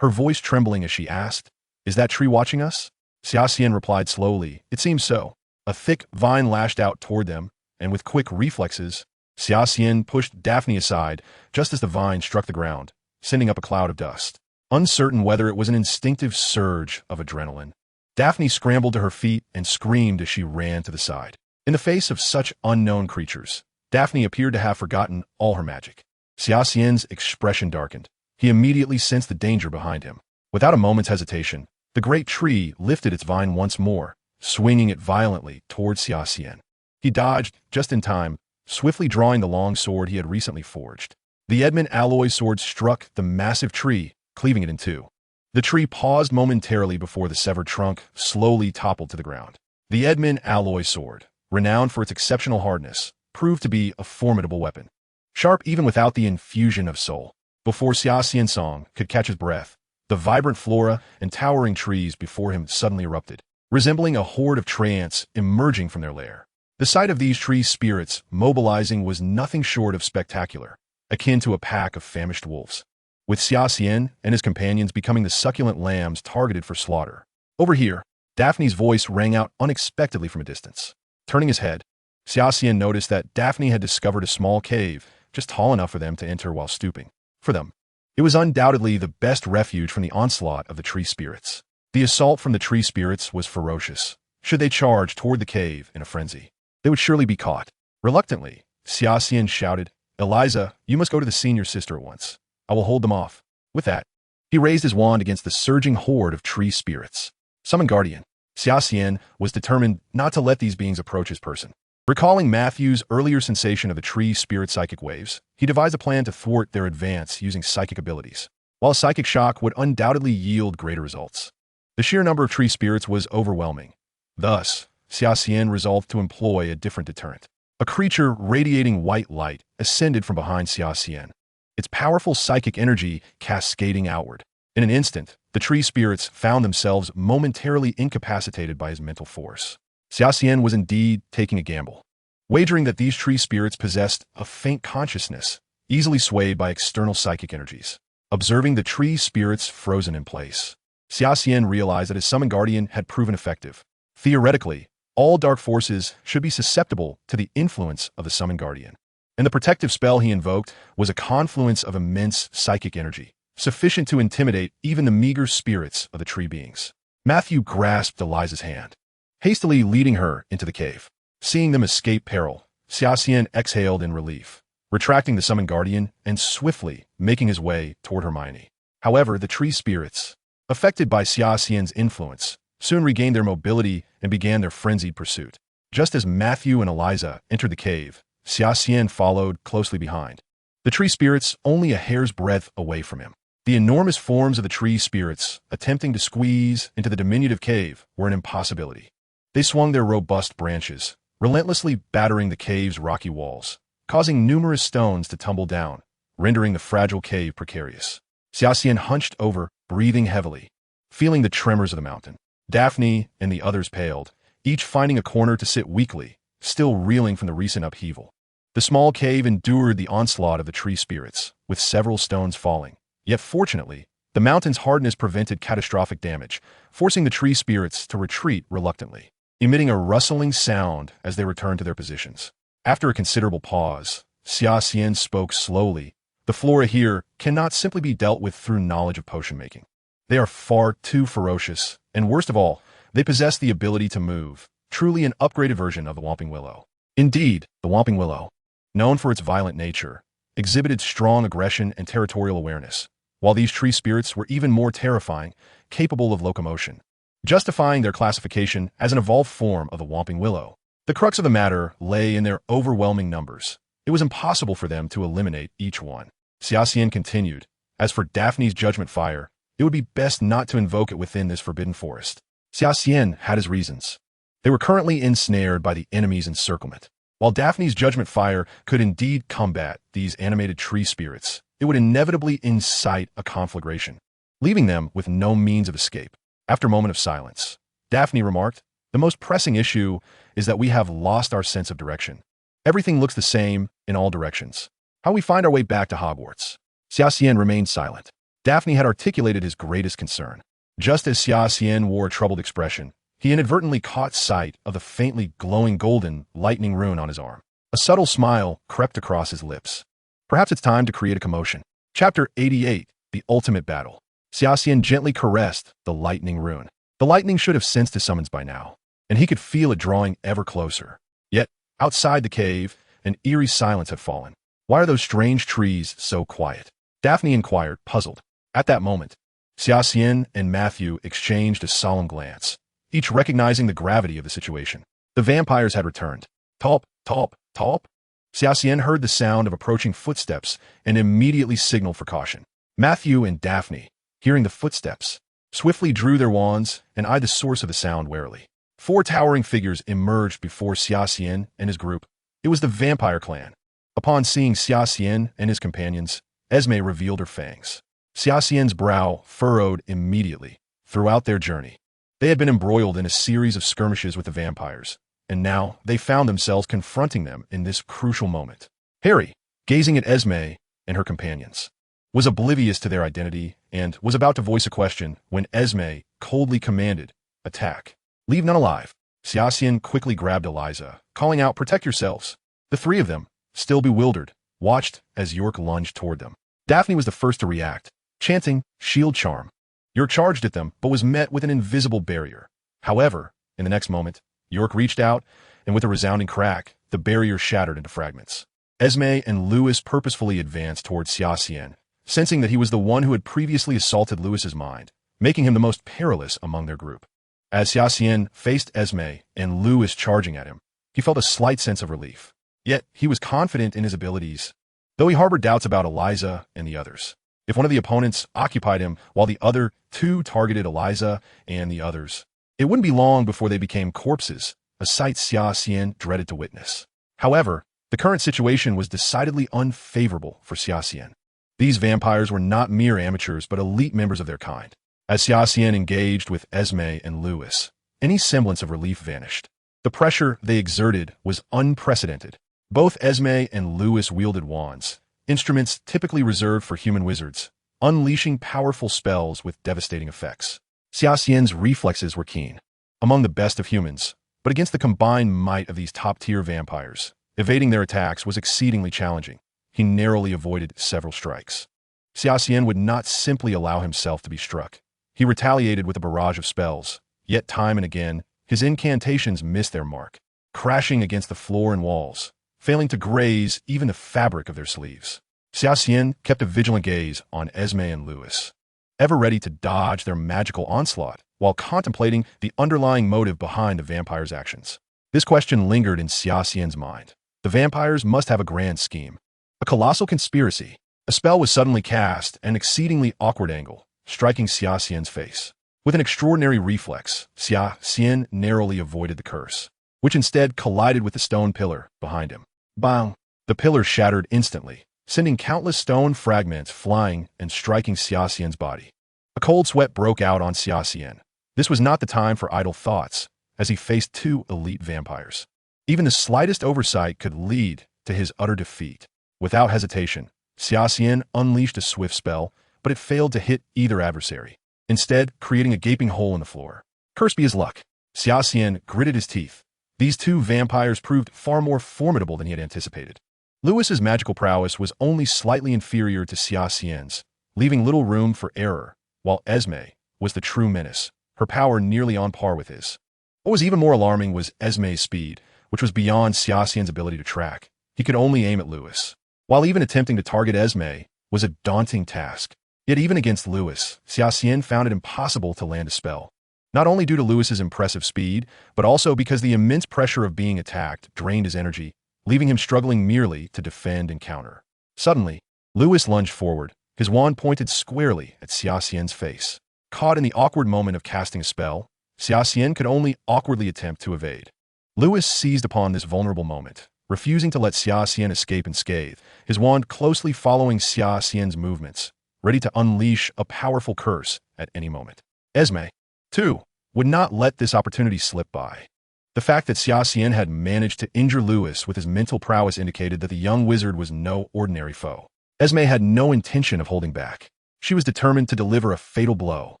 her voice trembling as she asked, "Is that tree watching us?" Xia Xian replied slowly, "It seems so." A thick vine lashed out toward them, and with quick reflexes, Xia Xian pushed Daphne aside just as the vine struck the ground, sending up a cloud of dust. Uncertain whether it was an instinctive surge of adrenaline, Daphne scrambled to her feet and screamed as she ran to the side. In the face of such unknown creatures, Daphne appeared to have forgotten all her magic. Xia Xian's expression darkened. He immediately sensed the danger behind him. Without a moment's hesitation, the great tree lifted its vine once more, swinging it violently towards Xia Xian. He dodged just in time, swiftly drawing the long sword he had recently forged. The Edmund alloy sword struck the massive tree, cleaving it in two. The tree paused momentarily before the severed trunk slowly toppled to the ground. The Edmund alloy sword, renowned for its exceptional hardness, proved to be a formidable weapon, sharp even without the infusion of soul. Before Xia Xiansong could catch his breath, the vibrant flora and towering trees before him suddenly erupted, resembling a horde of treants emerging from their lair. The sight of these tree spirits mobilizing was nothing short of spectacular, akin to a pack of famished wolves, with Xia Xian and his companions becoming the succulent lambs targeted for slaughter. Over here, Daphne's voice rang out unexpectedly from a distance. Turning his head, Xia Xian noticed that Daphne had discovered a small cave, just tall enough for them to enter while stooping. For them, it was undoubtedly the best refuge from the onslaught of the tree spirits. The assault from the tree spirits was ferocious. Should they charge toward the cave in a frenzy, they would surely be caught. Reluctantly, Xia Xian shouted, "Eliza, you must go to the senior sister at once. I will hold them off." With that, he raised his wand against the surging horde of tree spirits. Summon Guardian. Xia Xian was determined not to let these beings approach his person. Recalling Matthew's earlier sensation of the tree spirit psychic waves, he devised a plan to thwart their advance using psychic abilities. While a psychic shock would undoubtedly yield greater results, the sheer number of tree spirits was overwhelming. Thus, Xia Xian resolved to employ a different deterrent. A creature radiating white light ascended from behind Xia Xian, its powerful psychic energy cascading outward. In an instant, the tree spirits found themselves momentarily incapacitated by his mental force. Xia Xian was indeed taking a gamble, wagering that these tree spirits possessed a faint consciousness, easily swayed by external psychic energies. Observing the tree spirits frozen in place, Xia Xian realized that his summon guardian had proven effective. Theoretically, all dark forces should be susceptible to the influence of the summon guardian, and the protective spell he invoked was a confluence of immense psychic energy, sufficient to intimidate even the meager spirits of the tree beings. Matthew grasped Eliza's hand, hastily leading her into the cave. Seeing them escape peril, Xia Xian exhaled in relief, retracting the summon guardian and swiftly making his way toward Hermione. However, the tree spirits, affected by Xia Xian's influence, soon regained their mobility and began their frenzied pursuit. Just as Matthew and Eliza entered the cave, Xia Xian followed closely behind, the tree spirits only a hair's breadth away from him. The enormous forms of the tree spirits, attempting to squeeze into the diminutive cave, were an impossibility. They swung their robust branches, relentlessly battering the cave's rocky walls, causing numerous stones to tumble down, rendering the fragile cave precarious. Xia Xian hunched over, breathing heavily, feeling the tremors of the mountain. Daphne and the others paled, each finding a corner to sit weakly, still reeling from the recent upheaval. The small cave endured the onslaught of the tree spirits, with several stones falling. Yet fortunately, The mountain's hardness prevented catastrophic damage, forcing the tree spirits to retreat reluctantly, emitting a rustling sound as they returned to their positions. After a considerable pause, Xia Xian spoke slowly. The flora here cannot simply be dealt with through knowledge of potion making. They are far too ferocious, and worst of all, they possess the ability to move, truly an upgraded version of the Whomping Willow. Indeed, the Whomping Willow, known for its violent nature, exhibited strong aggression and territorial awareness, while these tree spirits were even more terrifying, capable of locomotion, justifying their classification as an evolved form of the Whomping Willow. The crux of the matter lay in their overwhelming numbers. It was impossible for them to eliminate each one. Xia Xian continued, as for Daphne's judgment fire, it would be best not to invoke it within this forbidden forest. Xia Xian had his reasons. They were currently ensnared by the enemy's encirclement. While Daphne's judgment fire could indeed combat these animated tree spirits, it would inevitably incite a conflagration, leaving them with no means of escape. After a moment of silence, Daphne remarked, "The most pressing issue is that we have lost our sense of direction. Everything looks the same in all directions. How we find our way back to Hogwarts?" Xia Xian remained silent. Daphne had articulated his greatest concern. Just as Xia Xian wore a troubled expression, he inadvertently caught sight of the faintly glowing golden lightning rune on his arm. A subtle smile crept across his lips. Perhaps it's time to create a commotion. Chapter 88, The Ultimate Battle. Xia Xian gently caressed the lightning rune. The lightning should have sensed his summons by now, and he could feel it drawing ever closer. Yet, outside the cave, an eerie silence had fallen. Why are those strange trees so quiet? Daphne inquired, puzzled. At that moment, Xia Xian and Matthew exchanged a solemn glance, each recognizing the gravity of the situation. The vampires had returned. Talp, talp, talp. Xia Xian heard the sound of approaching footsteps and immediately signaled for caution. Matthew and Daphne, hearing the footsteps, swiftly drew their wands and eyed the source of the sound warily. 4 towering figures emerged before Xia Xian and his group. It was the vampire clan. Upon seeing Xia Xian and his companions, Esme revealed her fangs. Xia Xian's brow furrowed immediately. Throughout their journey, they had been embroiled in a series of skirmishes with the vampires, and now they found themselves confronting them in this crucial moment. Harry, gazing at Esme and her companions, was oblivious to their identity and was about to voice a question when Esme coldly commanded, "Attack. Leave none alive." Xia Xian quickly grabbed Eliza, calling out, "Protect yourselves." The 3 of them, still bewildered, watched as York lunged toward them. Daphne was the first to react, chanting, "Shield charm." York charged at them, but was met with an invisible barrier. However, in the next moment, York reached out, and with a resounding crack, the barrier shattered into fragments. Esme and Lewis purposefully advanced towards Xia Xian, sensing that he was the one who had previously assaulted Lewis's mind, making him the most perilous among their group. As Xia Xian faced Esme and Lewis charging at him, he felt a slight sense of relief. Yet, he was confident in his abilities, though he harbored doubts about Eliza and the others. If one of the opponents occupied him while the other 2 targeted Eliza and the others, it wouldn't be long before they became corpses, a sight Xia Xian dreaded to witness. However, the current situation was decidedly unfavorable for Xia Xian. These vampires were not mere amateurs but elite members of their kind. As Xia Xian engaged with Esme and Lewis, any semblance of relief vanished. The pressure they exerted was unprecedented. Both Esme and Lewis wielded wands, instruments typically reserved for human wizards, unleashing powerful spells with devastating effects. Xia Xian's reflexes were keen, among the best of humans, but against the combined might of these top-tier vampires, evading their attacks was exceedingly challenging. He narrowly avoided several strikes. Xia Xian would not simply allow himself to be struck. He retaliated with a barrage of spells, yet time and again, his incantations missed their mark, crashing against the floor and walls, failing to graze even the fabric of their sleeves. Xia Xian kept a vigilant gaze on Esme and Lewis, ever ready to dodge their magical onslaught while contemplating the underlying motive behind the vampire's actions. This question lingered in Xia Xian's mind. The vampires must have a grand scheme, a colossal conspiracy. A spell was suddenly cast at an exceedingly awkward angle, striking Xia Xian's face. With an extraordinary reflex, Xia Xian narrowly avoided the curse, which instead collided with the stone pillar behind him. Bang! The pillar shattered instantly, sending countless stone fragments flying and striking Xia Xian's body. A cold sweat broke out on Xia Xian. This was not the time for idle thoughts, as he faced 2 elite vampires. Even the slightest oversight could lead to his utter defeat. Without hesitation, Xia Xian unleashed a swift spell, but it failed to hit either adversary, instead creating a gaping hole in the floor. Cursed be his luck. Xia Xian gritted his teeth. These two vampires proved far more formidable than he had anticipated. Lewis's magical prowess was only slightly inferior to Xia Xian's, leaving little room for error, while Esme was the true menace, her power nearly on par with his. What was even more alarming was Esme's speed, which was beyond Xia Xian's ability to track. He could only aim at Lewis. While even attempting to target Esme was a daunting task. Yet even against Lewis, Xia Xian found it impossible to land a spell. Not only due to Lewis's impressive speed, but also because the immense pressure of being attacked drained his energy, leaving him struggling merely to defend and counter. Suddenly, Lewis lunged forward, his wand pointed squarely at Xia Xian's face. Caught in the awkward moment of casting a spell, Xia Xian could only awkwardly attempt to evade. Lewis seized upon this vulnerable moment, refusing to let Xia Xian escape unscathed, his wand closely following Xia Xian's movements, ready to unleash a powerful curse at any moment. Esme, too, would not let this opportunity slip by. The fact that Xia Xian had managed to injure Lewis with his mental prowess indicated that the young wizard was no ordinary foe. Esme had no intention of holding back. She was determined to deliver a fatal blow.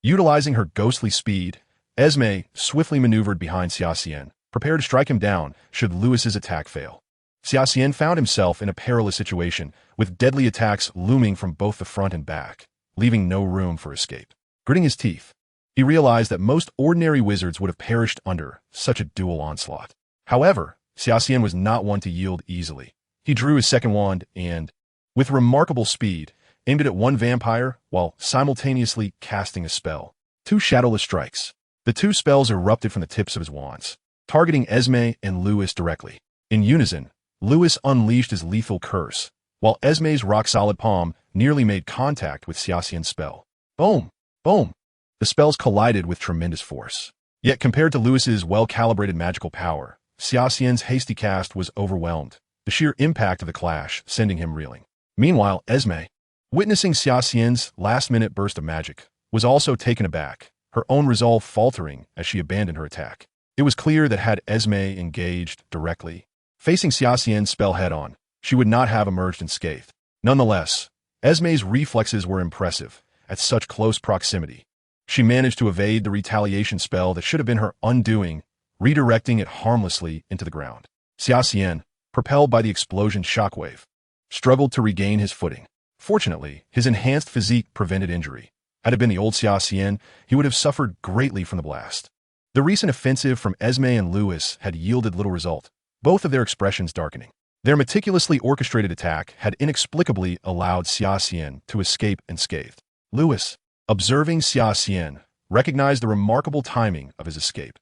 Utilizing her ghostly speed, Esme swiftly maneuvered behind Xia Xian, prepared to strike him down should Lewis's attack fail. Xia Xian found himself in a perilous situation, with deadly attacks looming from both the front and back, leaving no room for escape. Gritting his teeth, he realized that most ordinary wizards would have perished under such a dual onslaught. However, Xia Xian was not one to yield easily. He drew his second wand and, with remarkable speed, aimed it at one vampire while simultaneously casting a spell. 2 shadowless strikes. The 2 spells erupted from the tips of his wands, targeting Esme and Lewis directly. In unison, Lewis unleashed his lethal curse, while Esme's rock-solid palm nearly made contact with Xia Xian's spell. Boom! Boom! The spells collided with tremendous force. Yet compared to Lewis's well-calibrated magical power, Xia Xian's hasty cast was overwhelmed, the sheer impact of the clash sending him reeling. Meanwhile, Esme, witnessing Xia Xian's last-minute burst of magic, was also taken aback, her own resolve faltering as she abandoned her attack. It was clear that had Esme engaged directly, facing Xia Xian's spell head-on, she would not have emerged unscathed. Nonetheless, Esme's reflexes were impressive at such close proximity. She managed to evade the retaliation spell that should have been her undoing, redirecting it harmlessly into the ground. Xia Xian, propelled by the explosion's shockwave, struggled to regain his footing. Fortunately, his enhanced physique prevented injury. Had it been the old Xia Xian, he would have suffered greatly from the blast. The recent offensive from Esme and Lewis had yielded little result, both of their expressions darkening. Their meticulously orchestrated attack had inexplicably allowed Xia Xian to escape unscathed. Lewis, observing Xia Xian, recognized the remarkable timing of his escape.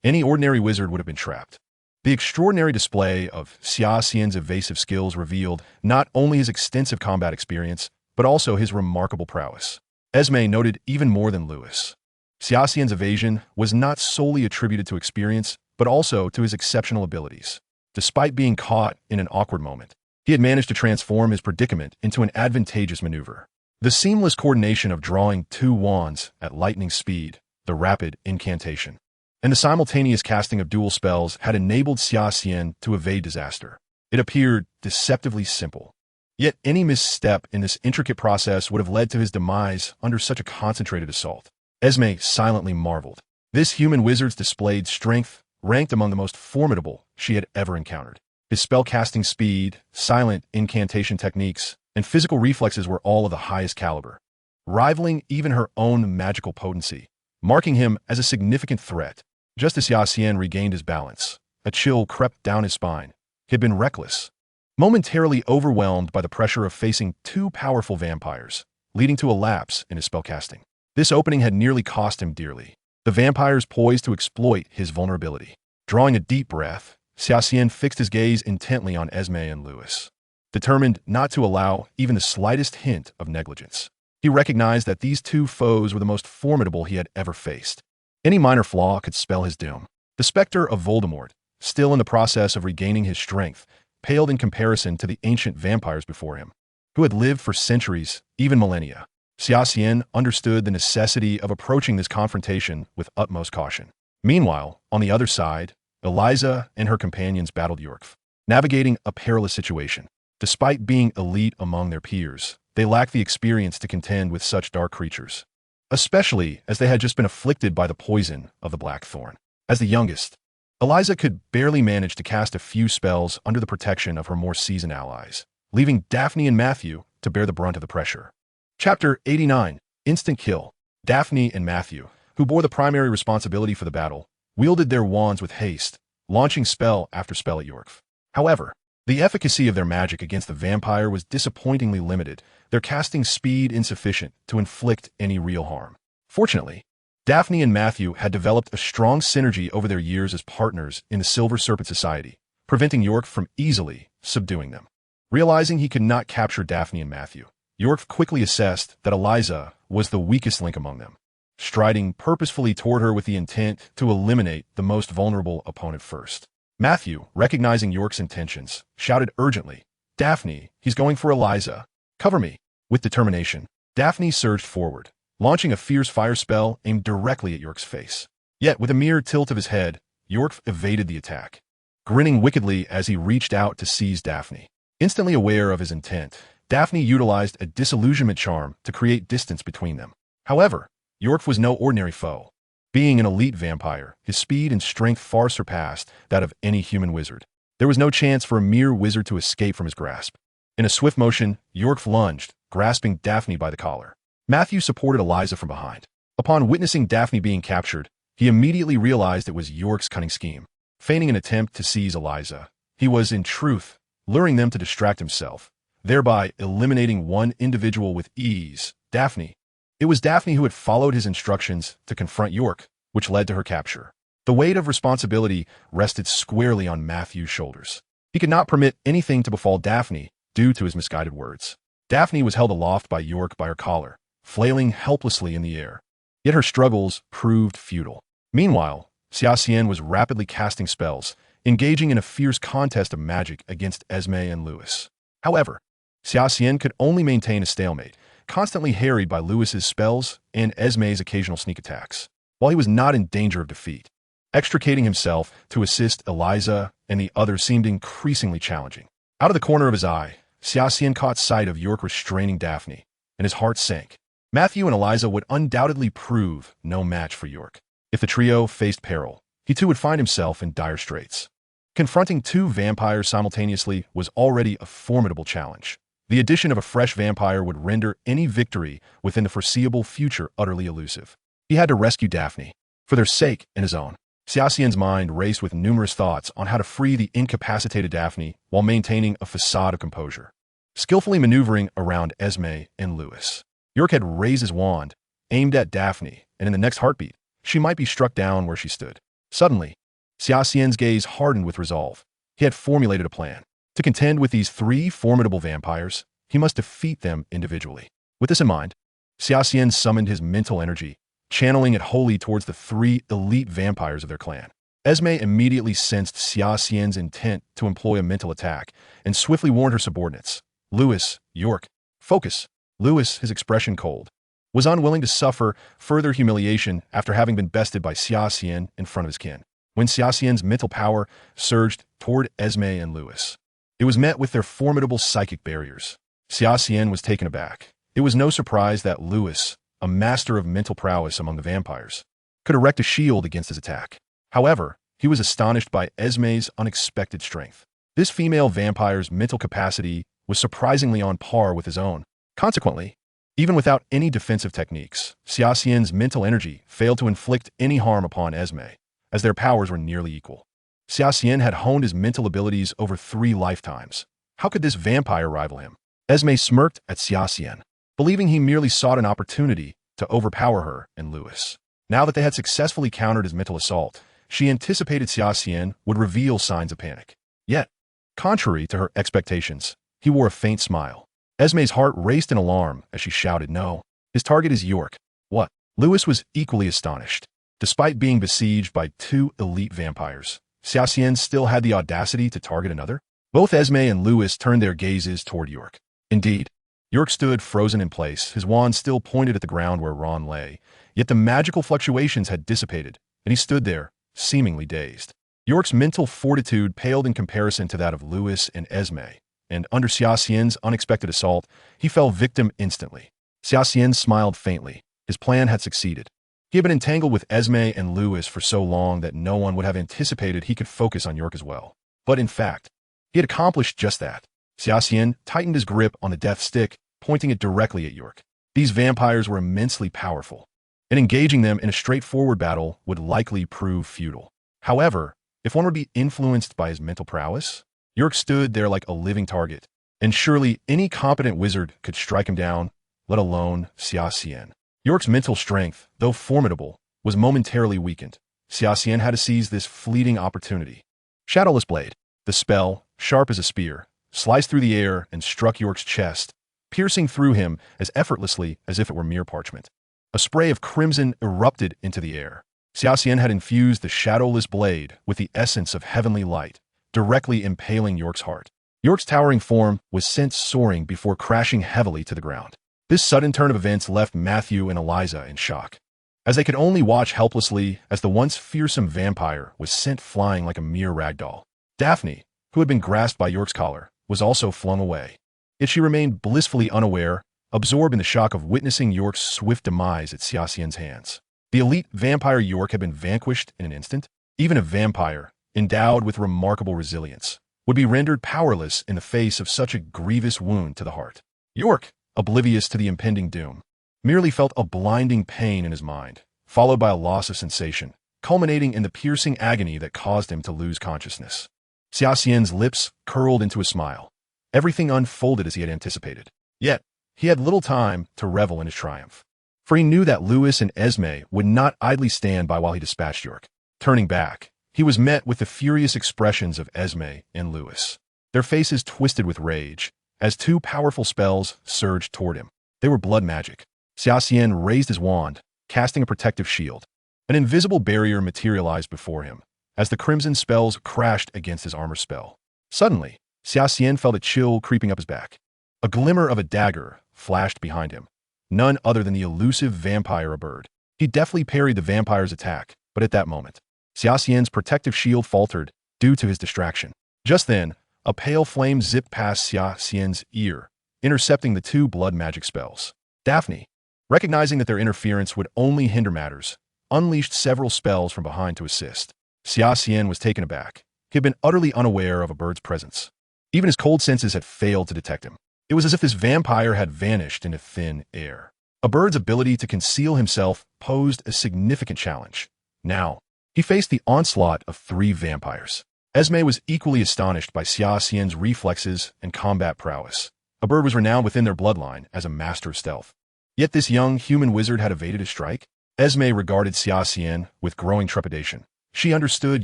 Any ordinary wizard would have been trapped. The extraordinary display of Xia Xian's evasive skills revealed not only his extensive combat experience, but also his remarkable prowess. Esme noted even more than Lewis. Xia Xian's evasion was not solely attributed to experience, but also to his exceptional abilities. Despite being caught in an awkward moment, he had managed to transform his predicament into an advantageous maneuver. The seamless coordination of drawing 2 wands at lightning speed, the rapid incantation, and the simultaneous casting of dual spells had enabled Xia Xian to evade disaster. It appeared deceptively simple. Yet any misstep in this intricate process would have led to his demise under such a concentrated assault. Esme silently marveled. This human wizard's displayed strength ranked among the most formidable she had ever encountered. His spell-casting speed, silent incantation techniques, and physical reflexes were all of the highest caliber, rivaling even her own magical potency, marking him as a significant threat. Just as Xia Xian regained his balance, a chill crept down his spine. He had been reckless, momentarily overwhelmed by the pressure of facing 2 powerful vampires, leading to a lapse in his spellcasting. This opening had nearly cost him dearly. The vampires poised to exploit his vulnerability. Drawing a deep breath, Xia Xian fixed his gaze intently on Esme and Lewis, determined not to allow even the slightest hint of negligence. He recognized that these 2 foes were the most formidable he had ever faced. Any minor flaw could spell his doom. The specter of Voldemort, still in the process of regaining his strength, paled in comparison to the ancient vampires before him, who had lived for centuries, even millennia. Xia Xian understood the necessity of approaching this confrontation with utmost caution. Meanwhile, on the other side, Eliza and her companions battled York, navigating a perilous situation. Despite being elite among their peers, they lacked the experience to contend with such dark creatures, especially as they had just been afflicted by the poison of the Blackthorn. As the youngest, Eliza could barely manage to cast a few spells under the protection of her more seasoned allies, leaving Daphne and Matthew to bear the brunt of the pressure. Chapter 89. Instant Kill. Daphne and Matthew, who bore the primary responsibility for the battle, wielded their wands with haste, launching spell after spell at York. However, the efficacy of their magic against the vampire was disappointingly limited, their casting speed insufficient to inflict any real harm. Fortunately, Daphne and Matthew had developed a strong synergy over their years as partners in the Silver Serpent Society, preventing York from easily subduing them. Realizing he could not capture Daphne and Matthew, York quickly assessed that Eliza was the weakest link among them, striding purposefully toward her with the intent to eliminate the most vulnerable opponent first. Matthew, recognizing York's intentions, shouted urgently, "Daphne, he's going for Eliza. Cover me." With determination, Daphne surged forward, launching a fierce fire spell aimed directly at York's face. Yet, with a mere tilt of his head, York evaded the attack, grinning wickedly as he reached out to seize Daphne. Instantly aware of his intent, Daphne utilized a disillusionment charm to create distance between them. However, York was no ordinary foe. Being an elite vampire, his speed and strength far surpassed that of any human wizard. There was no chance for a mere wizard to escape from his grasp. In a swift motion, York lunged, grasping Daphne by the collar. Matthew supported Eliza from behind. Upon witnessing Daphne being captured, he immediately realized it was York's cunning scheme. Feigning an attempt to seize Eliza, he was, in truth, luring them to distract himself, thereby eliminating one individual with ease, Daphne. It was Daphne who had followed his instructions to confront York, which led to her capture. The weight of responsibility rested squarely on Matthew's shoulders. He could not permit anything to befall Daphne due to his misguided words. Daphne was held aloft by York by her collar, flailing helplessly in the air. Yet her struggles proved futile. Meanwhile, Xia Xian was rapidly casting spells, engaging in a fierce contest of magic against Esme and Lewis. However, Xia Xian could only maintain a stalemate, constantly harried by Lewis's spells and Esme's occasional sneak attacks, while he was not in danger of defeat. Extricating himself to assist Eliza and the others seemed increasingly challenging. Out of the corner of his eye, Xia Xian caught sight of York restraining Daphne, and his heart sank. Matthew and Eliza would undoubtedly prove no match for York. If the trio faced peril, he too would find himself in dire straits. Confronting two vampires simultaneously was already a formidable challenge. The addition of a fresh vampire would render any victory within the foreseeable future utterly elusive. He had to rescue Daphne, for their sake and his own. Xia Xian's mind raced with numerous thoughts on how to free the incapacitated Daphne while maintaining a facade of composure. Skillfully maneuvering around Esme and Lewis, York had raised his wand, aimed at Daphne, and in the next heartbeat, she might be struck down where she stood. Suddenly, Xia Xian's gaze hardened with resolve. He had formulated a plan. To contend with these three formidable vampires, he must defeat them individually. With this in mind, Xia Xian summoned his mental energy, channeling it wholly towards the three elite vampires of their clan. Esme immediately sensed Xia Xian's intent to employ a mental attack and swiftly warned her subordinates. Lewis, York, focus. Lewis, his expression cold, was unwilling to suffer further humiliation after having been bested by Xia Xian in front of his kin. When Xia Xian's mental power surged toward Esme and Lewis, it was met with their formidable psychic barriers. Xia Xian was taken aback. It was no surprise that Lewis, a master of mental prowess among the vampires, could erect a shield against his attack. However, he was astonished by Esme's unexpected strength. This female vampire's mental capacity was surprisingly on par with his own. Consequently, even without any defensive techniques, Xia Xian's mental energy failed to inflict any harm upon Esme, as their powers were nearly equal. Xia Xian had honed his mental abilities over 3 lifetimes. How could this vampire rival him? Esme smirked at Xia Xian, believing he merely sought an opportunity to overpower her and Lewis. Now that they had successfully countered his mental assault, she anticipated Xia Xian would reveal signs of panic. Yet, contrary to her expectations, he wore a faint smile. Esme's heart raced in alarm as she shouted, "No, his target is York." What? Lewis was equally astonished. Despite being besieged by 2 elite vampires, Xia Xian still had the audacity to target another. Both Esme and Lewis turned their gazes toward York. Indeed, York stood frozen in place, his wand still pointed at the ground where Ron lay, yet the magical fluctuations had dissipated, and he stood there, seemingly dazed. York's mental fortitude paled in comparison to that of Lewis and Esme, and under Xia Xian's unexpected assault, he fell victim instantly. Xia Xian smiled faintly. His plan had succeeded. He had been entangled with Esme and Lewis for so long that no one would have anticipated he could focus on York as well. But in fact, he had accomplished just that. Xia Xian tightened his grip on the death stick, pointing it directly at York. These vampires were immensely powerful, and engaging them in a straightforward battle would likely prove futile. However, if one would be influenced by his mental prowess, York stood there like a living target, and surely any competent wizard could strike him down, let alone Xia Xian. York's mental strength, though formidable, was momentarily weakened. Xia Xian had to seize this fleeting opportunity. Shadowless Blade. The spell, sharp as a spear, sliced through the air and struck York's chest, piercing through him as effortlessly as if it were mere parchment. A spray of crimson erupted into the air. Xia Xian had infused the Shadowless Blade with the essence of heavenly light, directly impaling York's heart. York's towering form was sent soaring before crashing heavily to the ground. This sudden turn of events left Matthew and Eliza in shock, as they could only watch helplessly as the once fearsome vampire was sent flying like a mere ragdoll. Daphne, who had been grasped by York's collar, was also flung away. Yet she remained blissfully unaware, absorbed in the shock of witnessing York's swift demise at Xia Xian's hands. The elite vampire York had been vanquished in an instant. Even a vampire, endowed with remarkable resilience, would be rendered powerless in the face of such a grievous wound to the heart. York, oblivious to the impending doom, merely felt a blinding pain in his mind, followed by a loss of sensation, culminating in the piercing agony that caused him to lose consciousness. Xia Xian's lips curled into a smile. Everything unfolded as he had anticipated. Yet, he had little time to revel in his triumph, for he knew that Lewis and Esme would not idly stand by while he dispatched York. Turning back, he was met with the furious expressions of Esme and Lewis, their faces twisted with rage, as two powerful spells surged toward him. They were blood magic. Xia Xian raised his wand, casting a protective shield. An invisible barrier materialized before him, as the crimson spells crashed against his armor spell. Suddenly, Xia Xian felt a chill creeping up his back. A glimmer of a dagger flashed behind him, none other than the elusive vampire bird. He deftly parried the vampire's attack, but at that moment, Xia Xian's protective shield faltered due to his distraction. Just then, a pale flame zipped past Xia Xian's ear, intercepting the two blood magic spells. Daphne, recognizing that their interference would only hinder matters, unleashed several spells from behind to assist. Xia Xian was taken aback. He had been utterly unaware of a bird's presence. Even his cold senses had failed to detect him. It was as if this vampire had vanished into thin air. A bird's ability to conceal himself posed a significant challenge. Now, he faced the onslaught of three vampires. Esme was equally astonished by Xia Xian's reflexes and combat prowess. A bird was renowned within their bloodline as a master of stealth. Yet this young human wizard had evaded his strike. Esme regarded Xia Xian with growing trepidation. She understood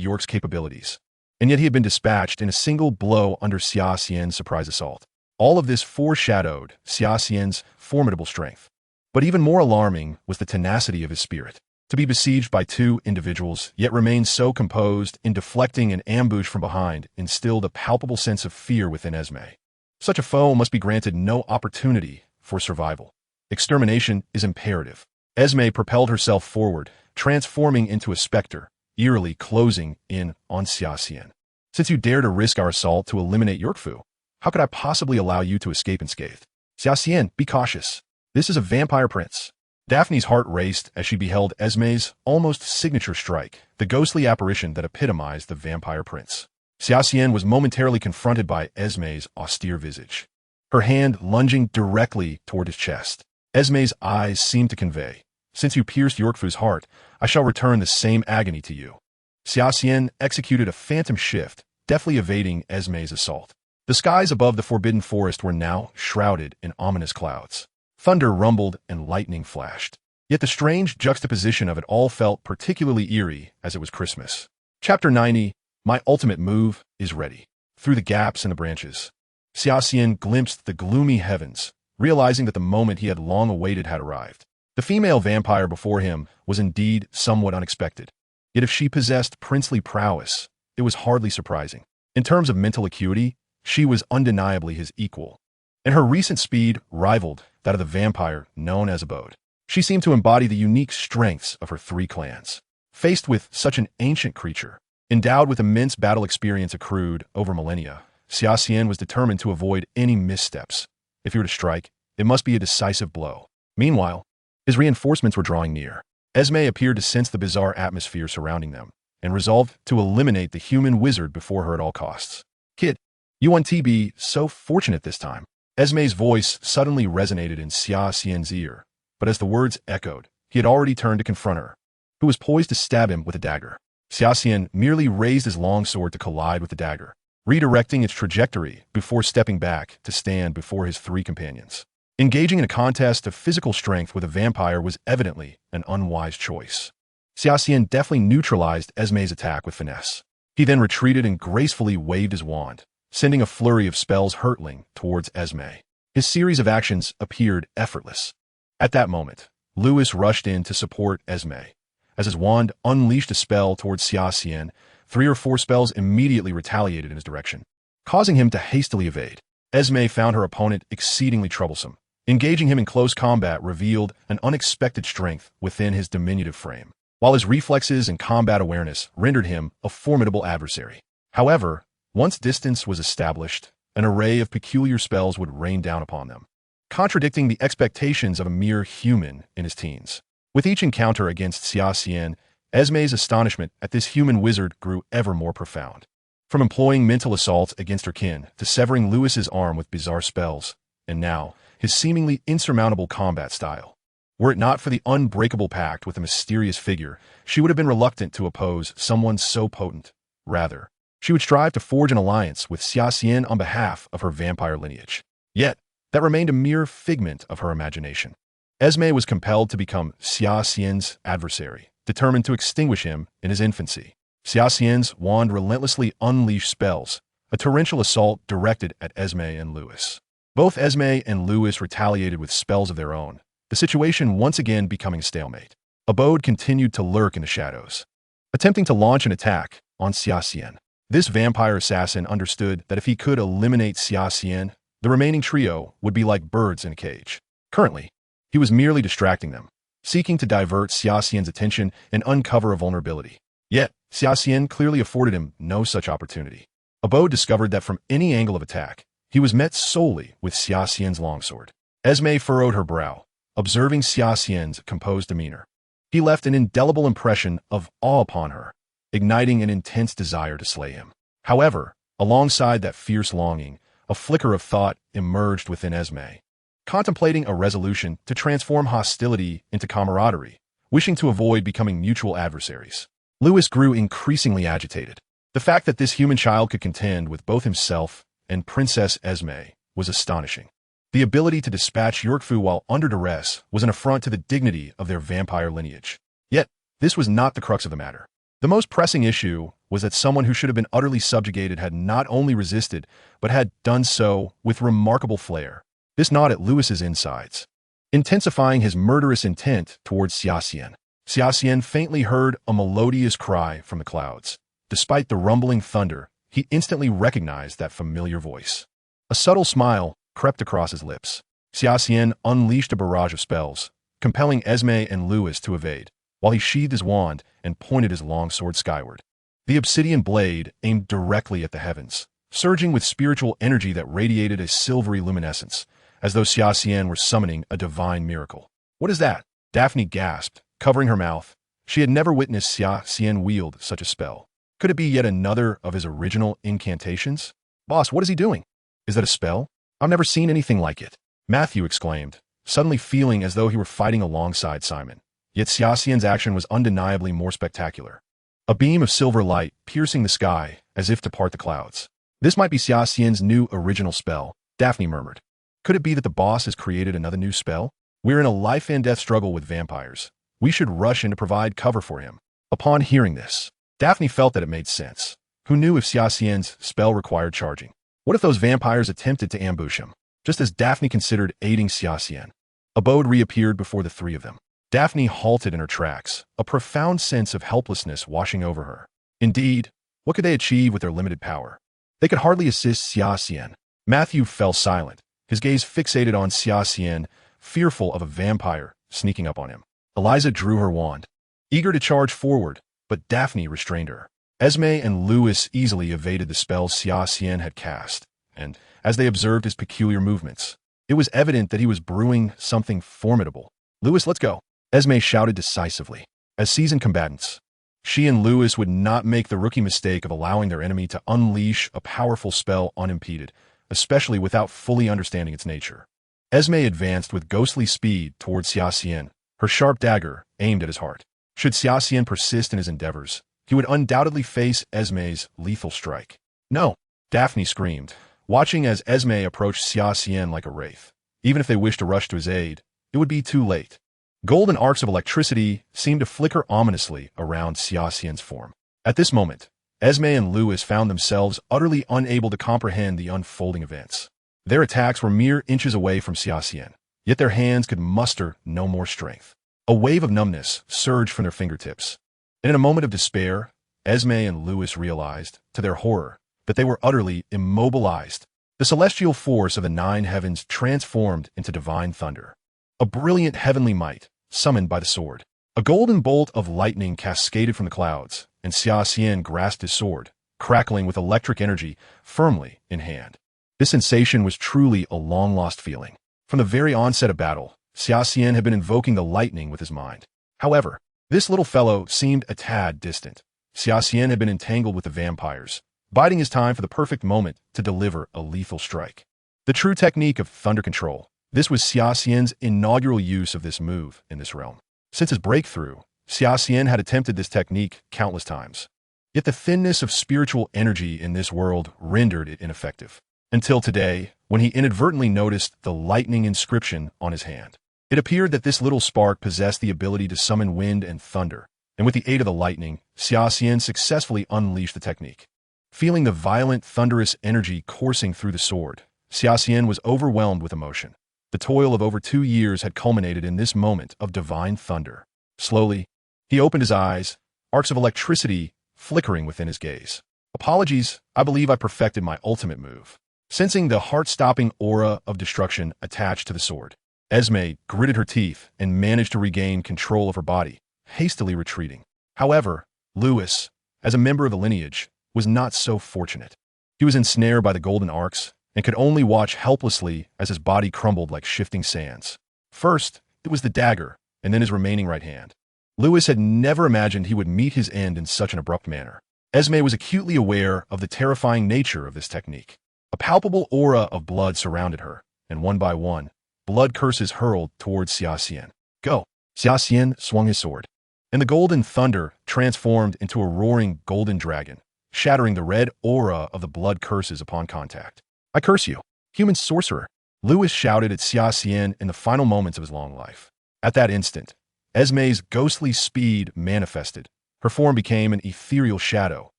York's capabilities, and yet he had been dispatched in a single blow under Xia Xian's surprise assault. All of this foreshadowed Xia Xian's formidable strength. But even more alarming was the tenacity of his spirit. To be besieged by two individuals, yet remain so composed in deflecting an ambush from behind, instilled a palpable sense of fear within Esme. Such a foe must be granted no opportunity for survival. Extermination is imperative. Esme propelled herself forward, transforming into a specter, eerily closing in on Xia Xian. Since you dare to risk our assault to eliminate Yorkfu, how could I possibly allow you to escape unscathed? Xia Xian, be cautious. This is a vampire prince. Daphne's heart raced as she beheld Esme's almost signature strike, the ghostly apparition that epitomized the vampire prince. Xia Xian was momentarily confronted by Esme's austere visage, her hand lunging directly toward his chest. Esme's eyes seemed to convey, "Since you pierced Yorkfu's heart, I shall return the same agony to you." Xia Xian executed a phantom shift, deftly evading Esme's assault. The skies above the forbidden forest were now shrouded in ominous clouds. Thunder rumbled and lightning flashed. Yet the strange juxtaposition of it all felt particularly eerie as it was Christmas. Chapter 90, My Ultimate Move is Ready. Through the gaps in the branches, Xia Xian glimpsed the gloomy heavens, realizing that the moment he had long awaited had arrived. The female vampire before him was indeed somewhat unexpected. Yet if she possessed princely prowess, it was hardly surprising. In terms of mental acuity, she was undeniably his equal, and her recent speed rivaled that of the vampire known as Abode. She seemed to embody the unique strengths of her three clans. Faced with such an ancient creature, endowed with immense battle experience accrued over millennia, Xia Xian was determined to avoid any missteps. If he were to strike, it must be a decisive blow. Meanwhile, his reinforcements were drawing near. Esme appeared to sense the bizarre atmosphere surrounding them, and resolved to eliminate the human wizard before her at all costs. Kid, you want to be so fortunate this time. Esme's voice suddenly resonated in Xia Xian's ear, but as the words echoed, he had already turned to confront her, who was poised to stab him with a dagger. Xia Xian merely raised his long sword to collide with the dagger, redirecting its trajectory before stepping back to stand before his three companions. Engaging in a contest of physical strength with a vampire was evidently an unwise choice. Xia Xian deftly neutralized Esme's attack with finesse. He then retreated and gracefully waved his wand, sending a flurry of spells hurtling towards Esme. His series of actions appeared effortless. At that moment, Louis rushed in to support Esme. As his wand unleashed a spell towards Xia Xian, 3 or 4 spells immediately retaliated in his direction, causing him to hastily evade. Esme found her opponent exceedingly troublesome. Engaging him in close combat revealed an unexpected strength within his diminutive frame, while his reflexes and combat awareness rendered him a formidable adversary. However, once distance was established, an array of peculiar spells would rain down upon them, contradicting the expectations of a mere human in his teens. With each encounter against Xia Xian, Esme's astonishment at this human wizard grew ever more profound. From employing mental assaults against her kin to severing Louis's arm with bizarre spells, and now his seemingly insurmountable combat style. Were it not for the unbreakable pact with a mysterious figure, she would have been reluctant to oppose someone so potent. Rather, she would strive to forge an alliance with Xia Xian on behalf of her vampire lineage. Yet, that remained a mere figment of her imagination. Esme was compelled to become Xia Xian's adversary, determined to extinguish him in his infancy. Xia Xian's wand relentlessly unleashed spells, a torrential assault directed at Esme and Louis. Both Esme and Louis retaliated with spells of their own, the situation once again becoming a stalemate. Abode continued to lurk in the shadows, attempting to launch an attack on Xia Xian. This vampire assassin understood that if he could eliminate Xia Xian, the remaining trio would be like birds in a cage. Currently, he was merely distracting them, seeking to divert Xia Xian's attention and uncover a vulnerability. Yet, Xia Xian clearly afforded him no such opportunity. Abode discovered that from any angle of attack, he was met solely with Xia Xian's longsword. Esme furrowed her brow, observing Xia Xian's composed demeanor. He left an indelible impression of awe upon her, igniting an intense desire to slay him. However, alongside that fierce longing, a flicker of thought emerged within Esme, contemplating a resolution to transform hostility into camaraderie, wishing to avoid becoming mutual adversaries. Louis grew increasingly agitated. The fact that this human child could contend with both himself and Princess Esme was astonishing. The ability to dispatch Yorkfu while under duress was an affront to the dignity of their vampire lineage. Yet, this was not the crux of the matter. The most pressing issue was that someone who should have been utterly subjugated had not only resisted, but had done so with remarkable flair. This gnawed at Louis's insides, intensifying his murderous intent towards Xia Xian. Xia Xian faintly heard a melodious cry from the clouds. Despite the rumbling thunder, he instantly recognized that familiar voice. A subtle smile crept across his lips. Xia Xian unleashed a barrage of spells, compelling Esme and Louis to evade, while he sheathed his wand and pointed his longsword skyward. The obsidian blade aimed directly at the heavens, surging with spiritual energy that radiated a silvery luminescence, as though Xia Xian were summoning a divine miracle. "What is that?" Daphne gasped, covering her mouth. She had never witnessed Xia Xian wield such a spell. Could it be yet another of his original incantations? "Boss, what is he doing? Is that a spell? I've never seen anything like it," Matthew exclaimed, suddenly feeling as though he were fighting alongside Simon. Yet Xia Xian's action was undeniably more spectacular. A beam of silver light piercing the sky as if to part the clouds. "This might be Xia Xian's new original spell," Daphne murmured. "Could it be that the boss has created another new spell? We're in a life-and-death struggle with vampires. We should rush in to provide cover for him." Upon hearing this, Daphne felt that it made sense. Who knew if Xia Xian's spell required charging? What if those vampires attempted to ambush him, just as Daphne considered aiding Xia Xian? Abode reappeared before the three of them. Daphne halted in her tracks, a profound sense of helplessness washing over her. Indeed, what could they achieve with their limited power? They could hardly assist Xia Xian. Matthew fell silent, his gaze fixated on Xia Xian, fearful of a vampire sneaking up on him. Eliza drew her wand, eager to charge forward, but Daphne restrained her. Esme and Louis easily evaded the spells Xia Xian had cast, and, as they observed his peculiar movements, it was evident that he was brewing something formidable. "Louis, let's go," Esme shouted decisively. As seasoned combatants, she and Louis would not make the rookie mistake of allowing their enemy to unleash a powerful spell unimpeded, especially without fully understanding its nature. Esme advanced with ghostly speed towards Xia Xian, her sharp dagger aimed at his heart. Should Xia Xian persist in his endeavors, he would undoubtedly face Esme's lethal strike. "No!" Daphne screamed, watching as Esme approached Xia Xian like a wraith. Even if they wished to rush to his aid, it would be too late. Golden arcs of electricity seemed to flicker ominously around Xia Xian's form. At this moment, Esme and Louis found themselves utterly unable to comprehend the unfolding events. Their attacks were mere inches away from Xia Xian, yet their hands could muster no more strength. A wave of numbness surged from their fingertips, and in a moment of despair, Esme and Louis realized, to their horror, that they were utterly immobilized. The celestial force of the nine heavens transformed into divine thunder, a brilliant heavenly might summoned by the sword. A golden bolt of lightning cascaded from the clouds, and Xia Xian grasped his sword, crackling with electric energy, firmly in hand. This sensation was truly a long-lost feeling. From the very onset of battle, Xia Xian had been invoking the lightning with his mind. However, this little fellow seemed a tad distant. Xia Xian had been entangled with the vampires, biding his time for the perfect moment to deliver a lethal strike. The true technique of thunder control. This was Xia Xian's inaugural use of this move in this realm. Since his breakthrough, Xia Xian had attempted this technique countless times. Yet the thinness of spiritual energy in this world rendered it ineffective. Until today, when he inadvertently noticed the lightning inscription on his hand. It appeared that this little spark possessed the ability to summon wind and thunder, and with the aid of the lightning, Xia Xian successfully unleashed the technique. Feeling the violent, thunderous energy coursing through the sword, Xia Xian was overwhelmed with emotion. The toil of over 2 years had culminated in this moment of divine thunder. Slowly, he opened his eyes, arcs of electricity flickering within his gaze. "Apologies, I believe I perfected my ultimate move." Sensing the heart-stopping aura of destruction attached to the sword, Esme gritted her teeth and managed to regain control of her body, hastily retreating. However, Louis, as a member of the lineage, was not so fortunate. He was ensnared by the golden arcs and could only watch helplessly as his body crumbled like shifting sands. First, it was the dagger, and then his remaining right hand. Louis had never imagined he would meet his end in such an abrupt manner. Esme was acutely aware of the terrifying nature of this technique. A palpable aura of blood surrounded her, and one by one, blood curses hurled towards Xia Xian. "Go!" Xia Xian swung his sword, and the golden thunder transformed into a roaring golden dragon, shattering the red aura of the blood curses upon contact. "I curse you, human sorcerer!" Louis shouted at Xia Xian in the final moments of his long life. At that instant, Esme's ghostly speed manifested. Her form became an ethereal shadow,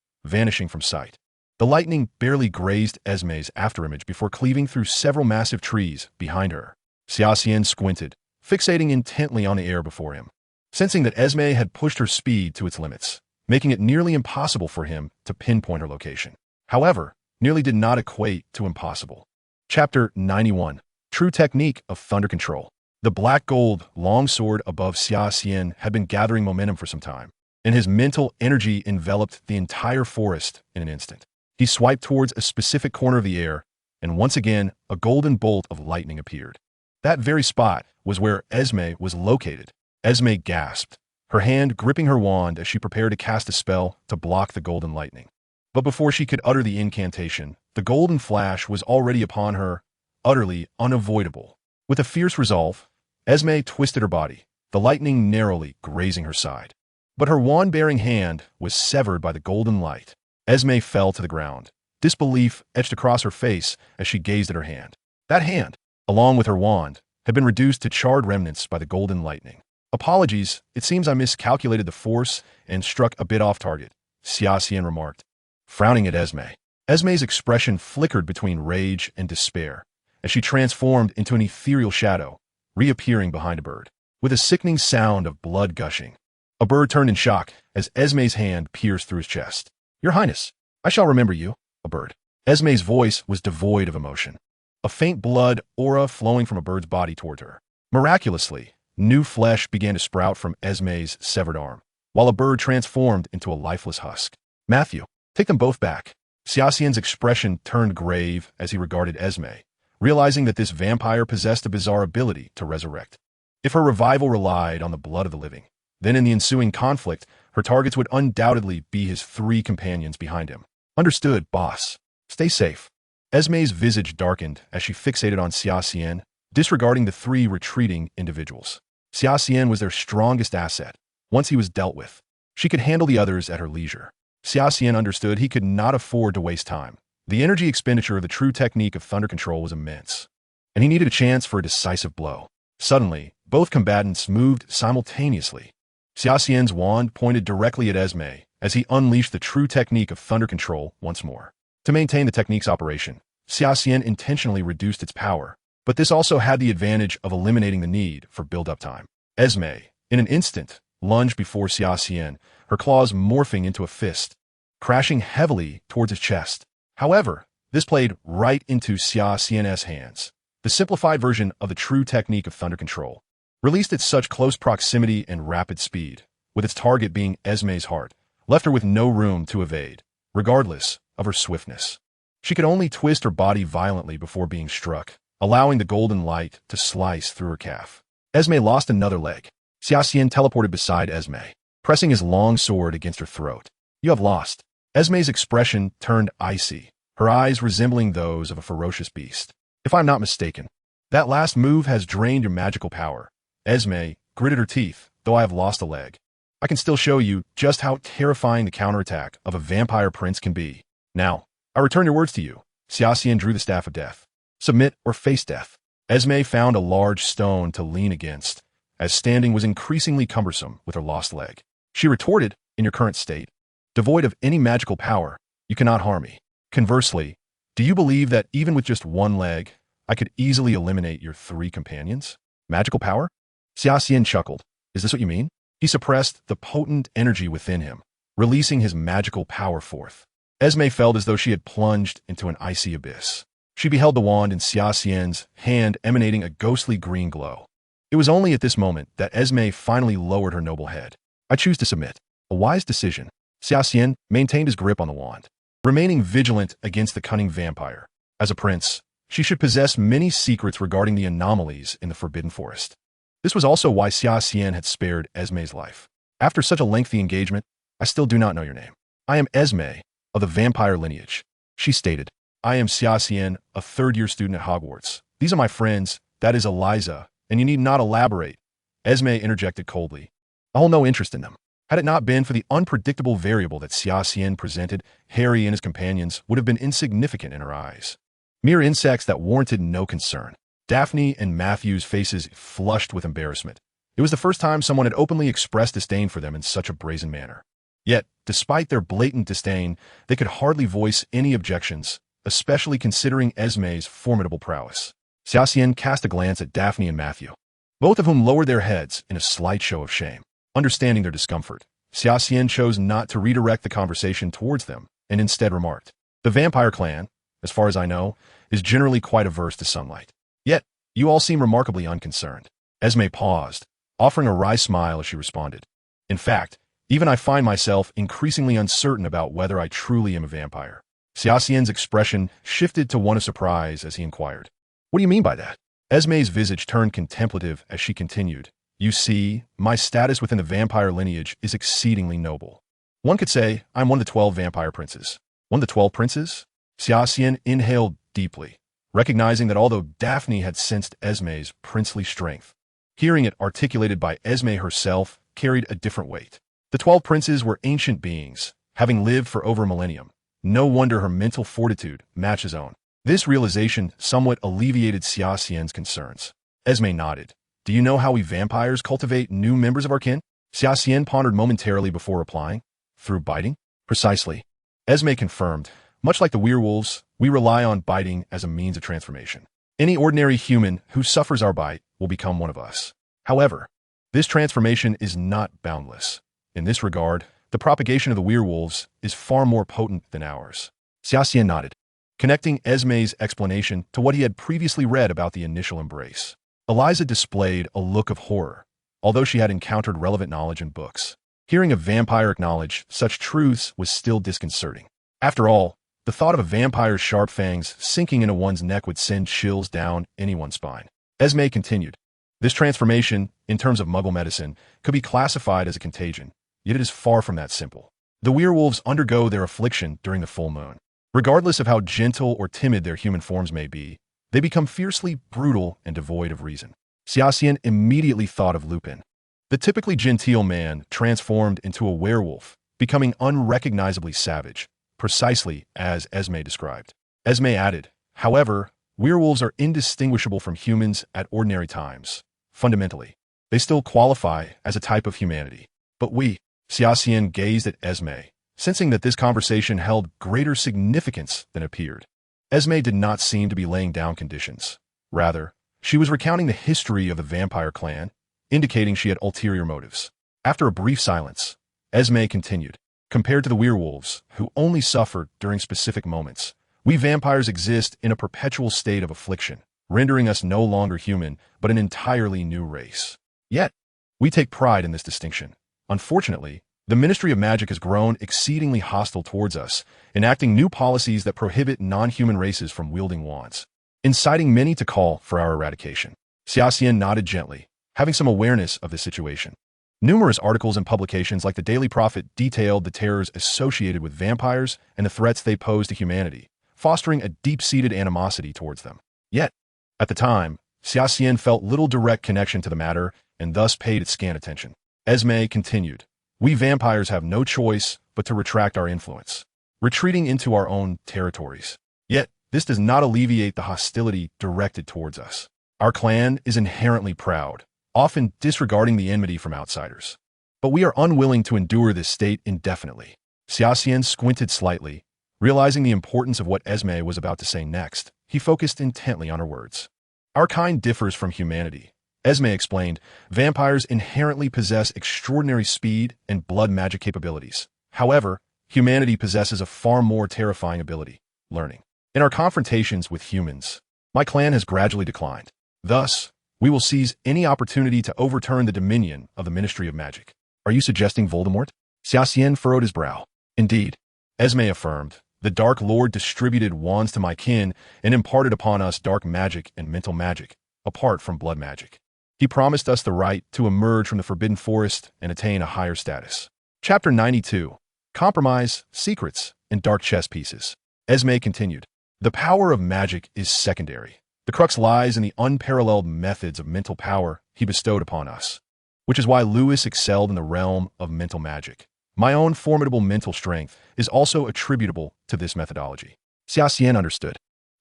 vanishing from sight. The lightning barely grazed Esme's afterimage before cleaving through several massive trees behind her. Xia Xian squinted, fixating intently on the air before him, sensing that Esme had pushed her speed to its limits, making it nearly impossible for him to pinpoint her location. However, nearly did not equate to impossible. Chapter 91. True Technique of Thunder Control. The black gold longsword above Xia Xian had been gathering momentum for some time, and his mental energy enveloped the entire forest in an instant. He swiped towards a specific corner of the air, and once again, a golden bolt of lightning appeared. That very spot was where Esme was located. Esme gasped, her hand gripping her wand as she prepared to cast a spell to block the golden lightning. But before she could utter the incantation, the golden flash was already upon her, utterly unavoidable. With a fierce resolve, Esme twisted her body, the lightning narrowly grazing her side. But her wand-bearing hand was severed by the golden light. Esme fell to the ground, disbelief etched across her face as she gazed at her hand. That hand, along with her wand, had been reduced to charred remnants by the golden lightning. "Apologies, it seems I miscalculated the force and struck a bit off target," Xia Xian remarked, frowning at Esme. Esme's expression flickered between rage and despair as she transformed into an ethereal shadow, reappearing behind a bird. With a sickening sound of blood gushing, a bird turned in shock as Esme's hand pierced through his chest. "Your Highness, I shall remember you," a bird. Esme's voice was devoid of emotion, a faint blood aura flowing from a bird's body toward her. Miraculously, new flesh began to sprout from Esme's severed arm, while a bird transformed into a lifeless husk. Matthew, take them both back. Xia Xian's expression turned grave as he regarded Esme, realizing that this vampire possessed a bizarre ability to resurrect. If her revival relied on the blood of the living, then in the ensuing conflict, her targets would undoubtedly be his 3 companions behind him. Understood, boss. Stay safe. Esme's visage darkened as she fixated on Xia Xian, disregarding the 3 retreating individuals. Xia Xian was their strongest asset. Once he was dealt with, she could handle the others at her leisure. Xia Xian understood he could not afford to waste time. The energy expenditure of the true technique of thunder control was immense, and he needed a chance for a decisive blow. Suddenly, both combatants moved simultaneously. Xia Xian's wand pointed directly at Esme as he unleashed the true technique of thunder control once more. To maintain the technique's operation, Xia Xian intentionally reduced its power, but this also had the advantage of eliminating the need for build-up time. Esme, in an instant, lunged before Xia Xian, her claws morphing into a fist, crashing heavily towards his chest. However, this played right into Xia Xian's hands. The simplified version of the true technique of thunder control, released at such close proximity and rapid speed, with its target being Esme's heart, left her with no room to evade, regardless of her swiftness. She could only twist her body violently before being struck, allowing the golden light to slice through her calf. Esme lost another leg. Xia Xian teleported beside Esme, pressing his long sword against her throat. You have lost. Esme's expression turned icy, her eyes resembling those of a ferocious beast. If I'm not mistaken, that last move has drained your magical power. Esme gritted her teeth, though I have lost a leg. I can still show you just how terrifying the counterattack of a vampire prince can be. Now, I return your words to you. Xia Xian drew the staff of death. Submit or face death. Esme found a large stone to lean against, as standing was increasingly cumbersome with her lost leg. She retorted, in your current state, devoid of any magical power, you cannot harm me. Conversely, do you believe that even with just 1 leg, I could easily eliminate your 3 companions? Magical power? Xia Xian chuckled. Is this what you mean? He suppressed the potent energy within him, releasing his magical power forth. Esme felt as though she had plunged into an icy abyss. She beheld the wand in Xia Xian's hand emanating a ghostly green glow. It was only at this moment that Esme finally lowered her noble head. I choose to submit. A wise decision. Xia Xian maintained his grip on the wand, remaining vigilant against the cunning vampire. As a prince, she should possess many secrets regarding the anomalies in the Forbidden Forest. This was also why Xia Xian had spared Esme's life. After such a lengthy engagement, I still do not know your name. I am Esme, of the vampire lineage. She stated, I am Xia Xian, a 3rd-year student at Hogwarts. These are my friends, that is Eliza, and you need not elaborate. Esme interjected coldly. I hold no interest in them. Had it not been for the unpredictable variable that Xia Xian presented, Harry and his companions would have been insignificant in her eyes. Mere insects that warranted no concern. Daphne and Matthew's faces flushed with embarrassment. It was the first time someone had openly expressed disdain for them in such a brazen manner. Yet, despite their blatant disdain, they could hardly voice any objections, especially considering Esme's formidable prowess. Xia Xian cast a glance at Daphne and Matthew, both of whom lowered their heads in a slight show of shame. Understanding their discomfort, Xia Xian chose not to redirect the conversation towards them, and instead remarked, the vampire clan, as far as I know, is generally quite averse to sunlight. Yet, you all seem remarkably unconcerned. Esme paused, offering a wry smile as she responded. In fact, even I find myself increasingly uncertain about whether I truly am a vampire. Xia Xian's expression shifted to one of surprise as he inquired, what do you mean by that? Esme's visage turned contemplative as she continued, you see, my status within the vampire lineage is exceedingly noble. One could say I'm one of the 12 vampire princes. One of the 12 princes? Xia Xian inhaled deeply, recognizing that although Daphne had sensed Esme's princely strength, hearing it articulated by Esme herself carried a different weight. The 12 princes were ancient beings, having lived for over a millennium. No wonder her mental fortitude matched his own. This realization somewhat alleviated Xia Xian's concerns. Esme nodded. Do you know how we vampires cultivate new members of our kin? Xia Xian pondered momentarily before replying. Through biting? Precisely. Esme confirmed. Much like the werewolves, we rely on biting as a means of transformation. Any ordinary human who suffers our bite will become one of us. However, this transformation is not boundless. In this regard, the propagation of the werewolves is far more potent than ours. Xia Xian nodded, connecting Esme's explanation to what he had previously read about the initial embrace. Eliza displayed a look of horror, although she had encountered relevant knowledge in books. Hearing a vampire acknowledge such truths was still disconcerting. After all, the thought of a vampire's sharp fangs sinking into one's neck would send chills down anyone's spine. Esme continued. This transformation, in terms of Muggle medicine, could be classified as a contagion, yet it is far from that simple. The werewolves undergo their affliction during the full moon. Regardless of how gentle or timid their human forms may be, they become fiercely brutal and devoid of reason. Xia Xian immediately thought of Lupin, the typically genteel man transformed into a werewolf, becoming unrecognizably savage, precisely as Esme described. Esme added, however, werewolves are indistinguishable from humans at ordinary times. Fundamentally, they still qualify as a type of humanity. But Xia Xian gazed at Esme, sensing that this conversation held greater significance than appeared. Esme did not seem to be laying down conditions. Rather, she was recounting the history of the vampire clan, indicating she had ulterior motives. After a brief silence, Esme continued. Compared to the werewolves, who only suffer during specific moments, we vampires exist in a perpetual state of affliction, rendering us no longer human, but an entirely new race. Yet, we take pride in this distinction. Unfortunately, the Ministry of Magic has grown exceedingly hostile towards us, enacting new policies that prohibit non-human races from wielding wands, inciting many to call for our eradication. Xia Xian nodded gently, having some awareness of the situation. Numerous articles and publications like the Daily Prophet detailed the terrors associated with vampires and the threats they pose to humanity, fostering a deep-seated animosity towards them. Yet, at the time, Xia Xian felt little direct connection to the matter and thus paid it scant attention. Esme continued, we vampires have no choice but to retract our influence, retreating into our own territories. Yet, this does not alleviate the hostility directed towards us. Our clan is inherently proud, often disregarding the enmity from outsiders. But we are unwilling to endure this state indefinitely. Xia Xian squinted slightly, realizing the importance of what Esme was about to say next. He focused intently on her words. Our kind differs from humanity. Esme explained, vampires inherently possess extraordinary speed and blood magic capabilities. However, humanity possesses a far more terrifying ability, learning. In our confrontations with humans, my clan has gradually declined. Thus, we will seize any opportunity to overturn the dominion of the Ministry of Magic. Are you suggesting Voldemort? Xia Xian furrowed his brow. Indeed, Esme affirmed, the Dark Lord distributed wands to my kin and imparted upon us dark magic and mental magic, apart from blood magic. He promised us the right to emerge from the Forbidden Forest and attain a higher status. Chapter 92. Compromise, Secrets, and Dark Chess Pieces. Esme continued. The power of magic is secondary. The crux lies in the unparalleled methods of mental power he bestowed upon us, which is why Lewis excelled in the realm of mental magic. My own formidable mental strength is also attributable to this methodology. Xia Xian understood.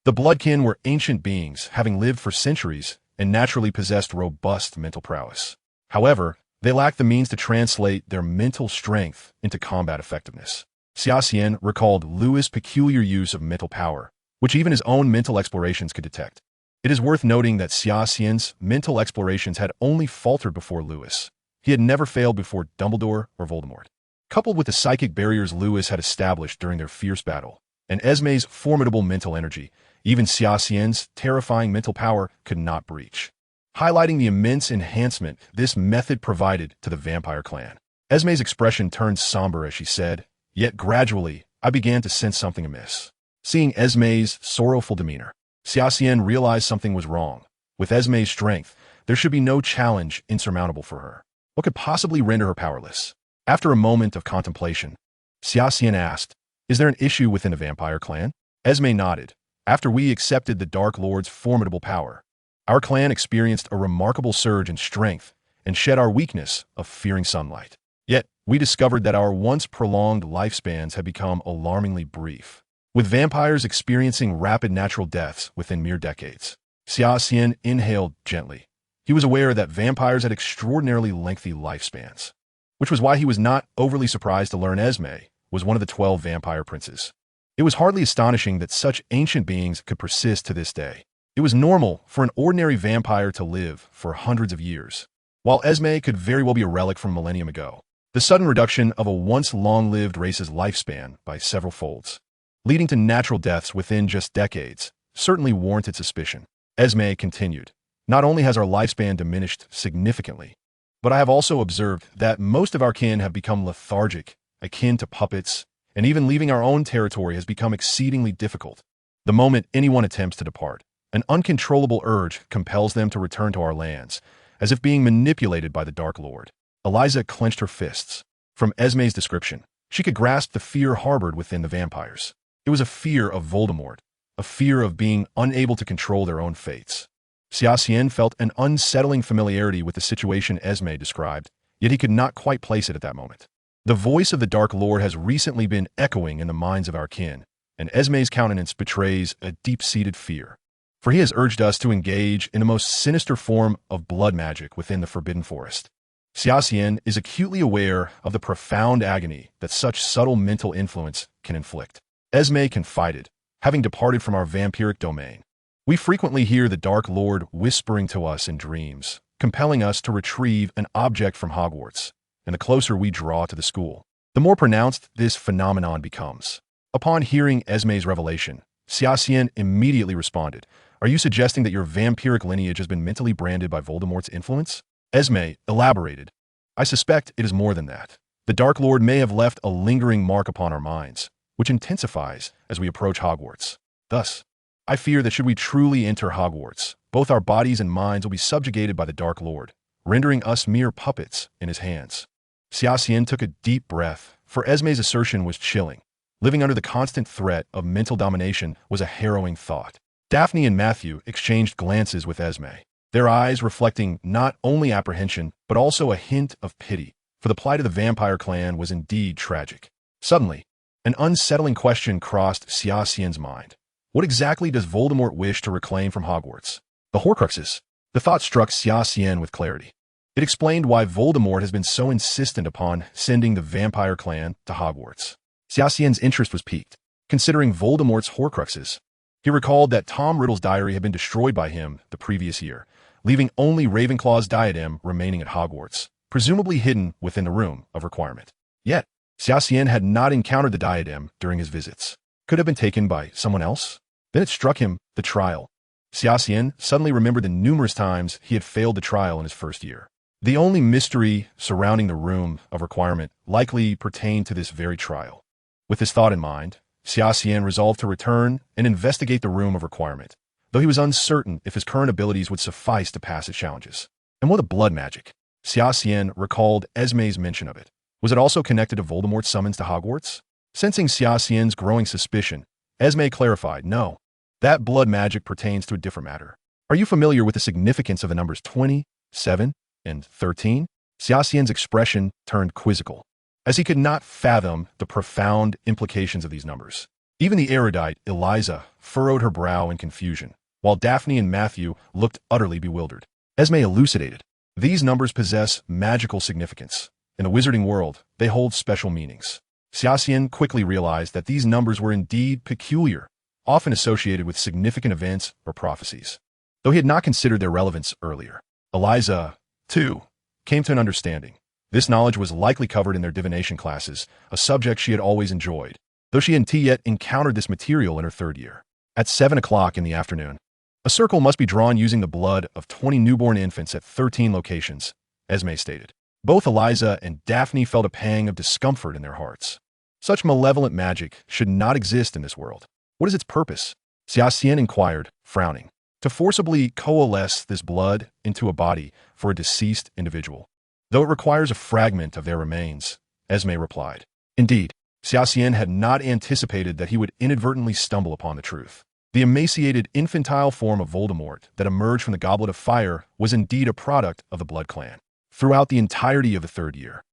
The Bloodkin were ancient beings, having lived for centuries, and naturally possessed robust mental prowess. However, they lacked the means to translate their mental strength into combat effectiveness. Xia Xian recalled Lewis' peculiar use of mental power, which even his own mental explorations could detect. It is worth noting that Xia Xian's mental explorations had only faltered before Lewis. He had never failed before Dumbledore or Voldemort. Coupled with the psychic barriers Lewis had established during their fierce battle, and Esme's formidable mental energy, even Xia Xian's terrifying mental power could not breach, highlighting the immense enhancement this method provided to the vampire clan. Esme's expression turned somber as she said, yet gradually, I began to sense something amiss. Seeing Esme's sorrowful demeanor, Xia Xian realized something was wrong. With Esme's strength, there should be no challenge insurmountable for her. What could possibly render her powerless? After a moment of contemplation, Xia Xian asked, is there an issue within the vampire clan? Esme nodded. After we accepted the Dark Lord's formidable power, our clan experienced a remarkable surge in strength and shed our weakness of fearing sunlight. Yet, we discovered that our once prolonged lifespans had become alarmingly brief, with vampires experiencing rapid natural deaths within mere decades. Xia Xian inhaled gently. He was aware that vampires had extraordinarily lengthy lifespans, which was why he was not overly surprised to learn Esme was one of the 12 vampire princes. It was hardly astonishing that such ancient beings could persist to this day. It was normal for an ordinary vampire to live for hundreds of years, while Esme could very well be a relic from a millennium ago. The sudden reduction of a once long-lived race's lifespan by several folds, leading to natural deaths within just decades, certainly warranted suspicion. Esme continued, not only has our lifespan diminished significantly, But I have also observed that most of our kin have become lethargic, akin to puppets, and even leaving our own territory has become exceedingly difficult. The moment anyone attempts to depart, an uncontrollable urge compels them to return to our lands, as if being manipulated by the Dark Lord. Eliza clenched her fists. From Esme's description, she could grasp the fear harbored within the vampires. It was a fear of Voldemort, a fear of being unable to control their own fates. Xia Xian felt an unsettling familiarity with the situation Esme described, yet he could not quite place it at that moment. The voice of the Dark Lord has recently been echoing in the minds of our kin, and Esme's countenance betrays a deep-seated fear. For he has urged us to engage in the most sinister form of blood magic within the Forbidden Forest. Xia Xian is acutely aware of the profound agony that such subtle mental influence can inflict. Esme confided, having departed from our vampiric domain. We frequently hear the Dark Lord whispering to us in dreams, compelling us to retrieve an object from Hogwarts, and the closer we draw to the school, the more pronounced this phenomenon becomes. Upon hearing Esme's revelation, Xia Xian immediately responded, "Are you suggesting that your vampiric lineage has been mentally branded by Voldemort's influence?" Esme elaborated, "I suspect it is more than that. The Dark Lord may have left a lingering mark upon our minds, which intensifies as we approach Hogwarts. Thus, I fear that should we truly enter Hogwarts, both our bodies and minds will be subjugated by the Dark Lord, rendering us mere puppets in his hands." Xia Xian took a deep breath, for Esme's assertion was chilling. Living under the constant threat of mental domination was a harrowing thought. Daphne and Matthew exchanged glances with Esme, their eyes reflecting not only apprehension, but also a hint of pity, for the plight of the vampire clan was indeed tragic. Suddenly, an unsettling question crossed Xia Xian's mind. What exactly does Voldemort wish to reclaim from Hogwarts? The Horcruxes. The thought struck Xia Xian with clarity. It explained why Voldemort has been so insistent upon sending the vampire clan to Hogwarts. Xia Xian's interest was piqued, considering Voldemort's Horcruxes. He recalled that Tom Riddle's diary had been destroyed by him the previous year, leaving only Ravenclaw's diadem remaining at Hogwarts, presumably hidden within the room of requirement. Yet, Xia Xian had not encountered the diadem during his visits. Could have been taken by someone else? Then it struck him, the trial. Xia Xian suddenly remembered the numerous times he had failed the trial in his first year. The only mystery surrounding the room of requirement likely pertained to this very trial. With this thought in mind, Xia Xian resolved to return and investigate the room of requirement, though he was uncertain if his current abilities would suffice to pass its challenges. And what of blood magic? Xia Xian recalled Esme's mention of it. Was it also connected to Voldemort's summons to Hogwarts? Sensing Xia Xian's growing suspicion, Esme clarified, "No, that blood magic pertains to a different matter. Are you familiar with the significance of the numbers 20, 7, and 13? Xia Xian's expression turned quizzical, as he could not fathom the profound implications of these numbers. Even the erudite Eliza furrowed her brow in confusion, while Daphne and Matthew looked utterly bewildered. Esme elucidated. These numbers possess magical significance. In the Wizarding World, they hold special meanings. Xia Xian quickly realized that these numbers were indeed peculiar, often associated with significant events or prophecies, though he had not considered their relevance earlier. Eliza, too, came to an understanding. This knowledge was likely covered in their divination classes, a subject she had always enjoyed, though she hadn't yet encountered this material in her third year. At 7 o'clock in the afternoon, a circle must be drawn using the blood of 20 newborn infants at 13 locations, Esme stated. Both Eliza and Daphne felt a pang of discomfort in their hearts. Such malevolent magic should not exist in this world. What is its purpose? Xia Xian inquired, frowning. To forcibly coalesce this blood into a body for a deceased individual, though it requires a fragment of their remains, Esme replied. Indeed, Xia Xian had not anticipated that he would inadvertently stumble upon the truth. The emaciated, infantile form of Voldemort that emerged from the Goblet of Fire was indeed a product of the Blood Clan. Throughout the entirety of the third year,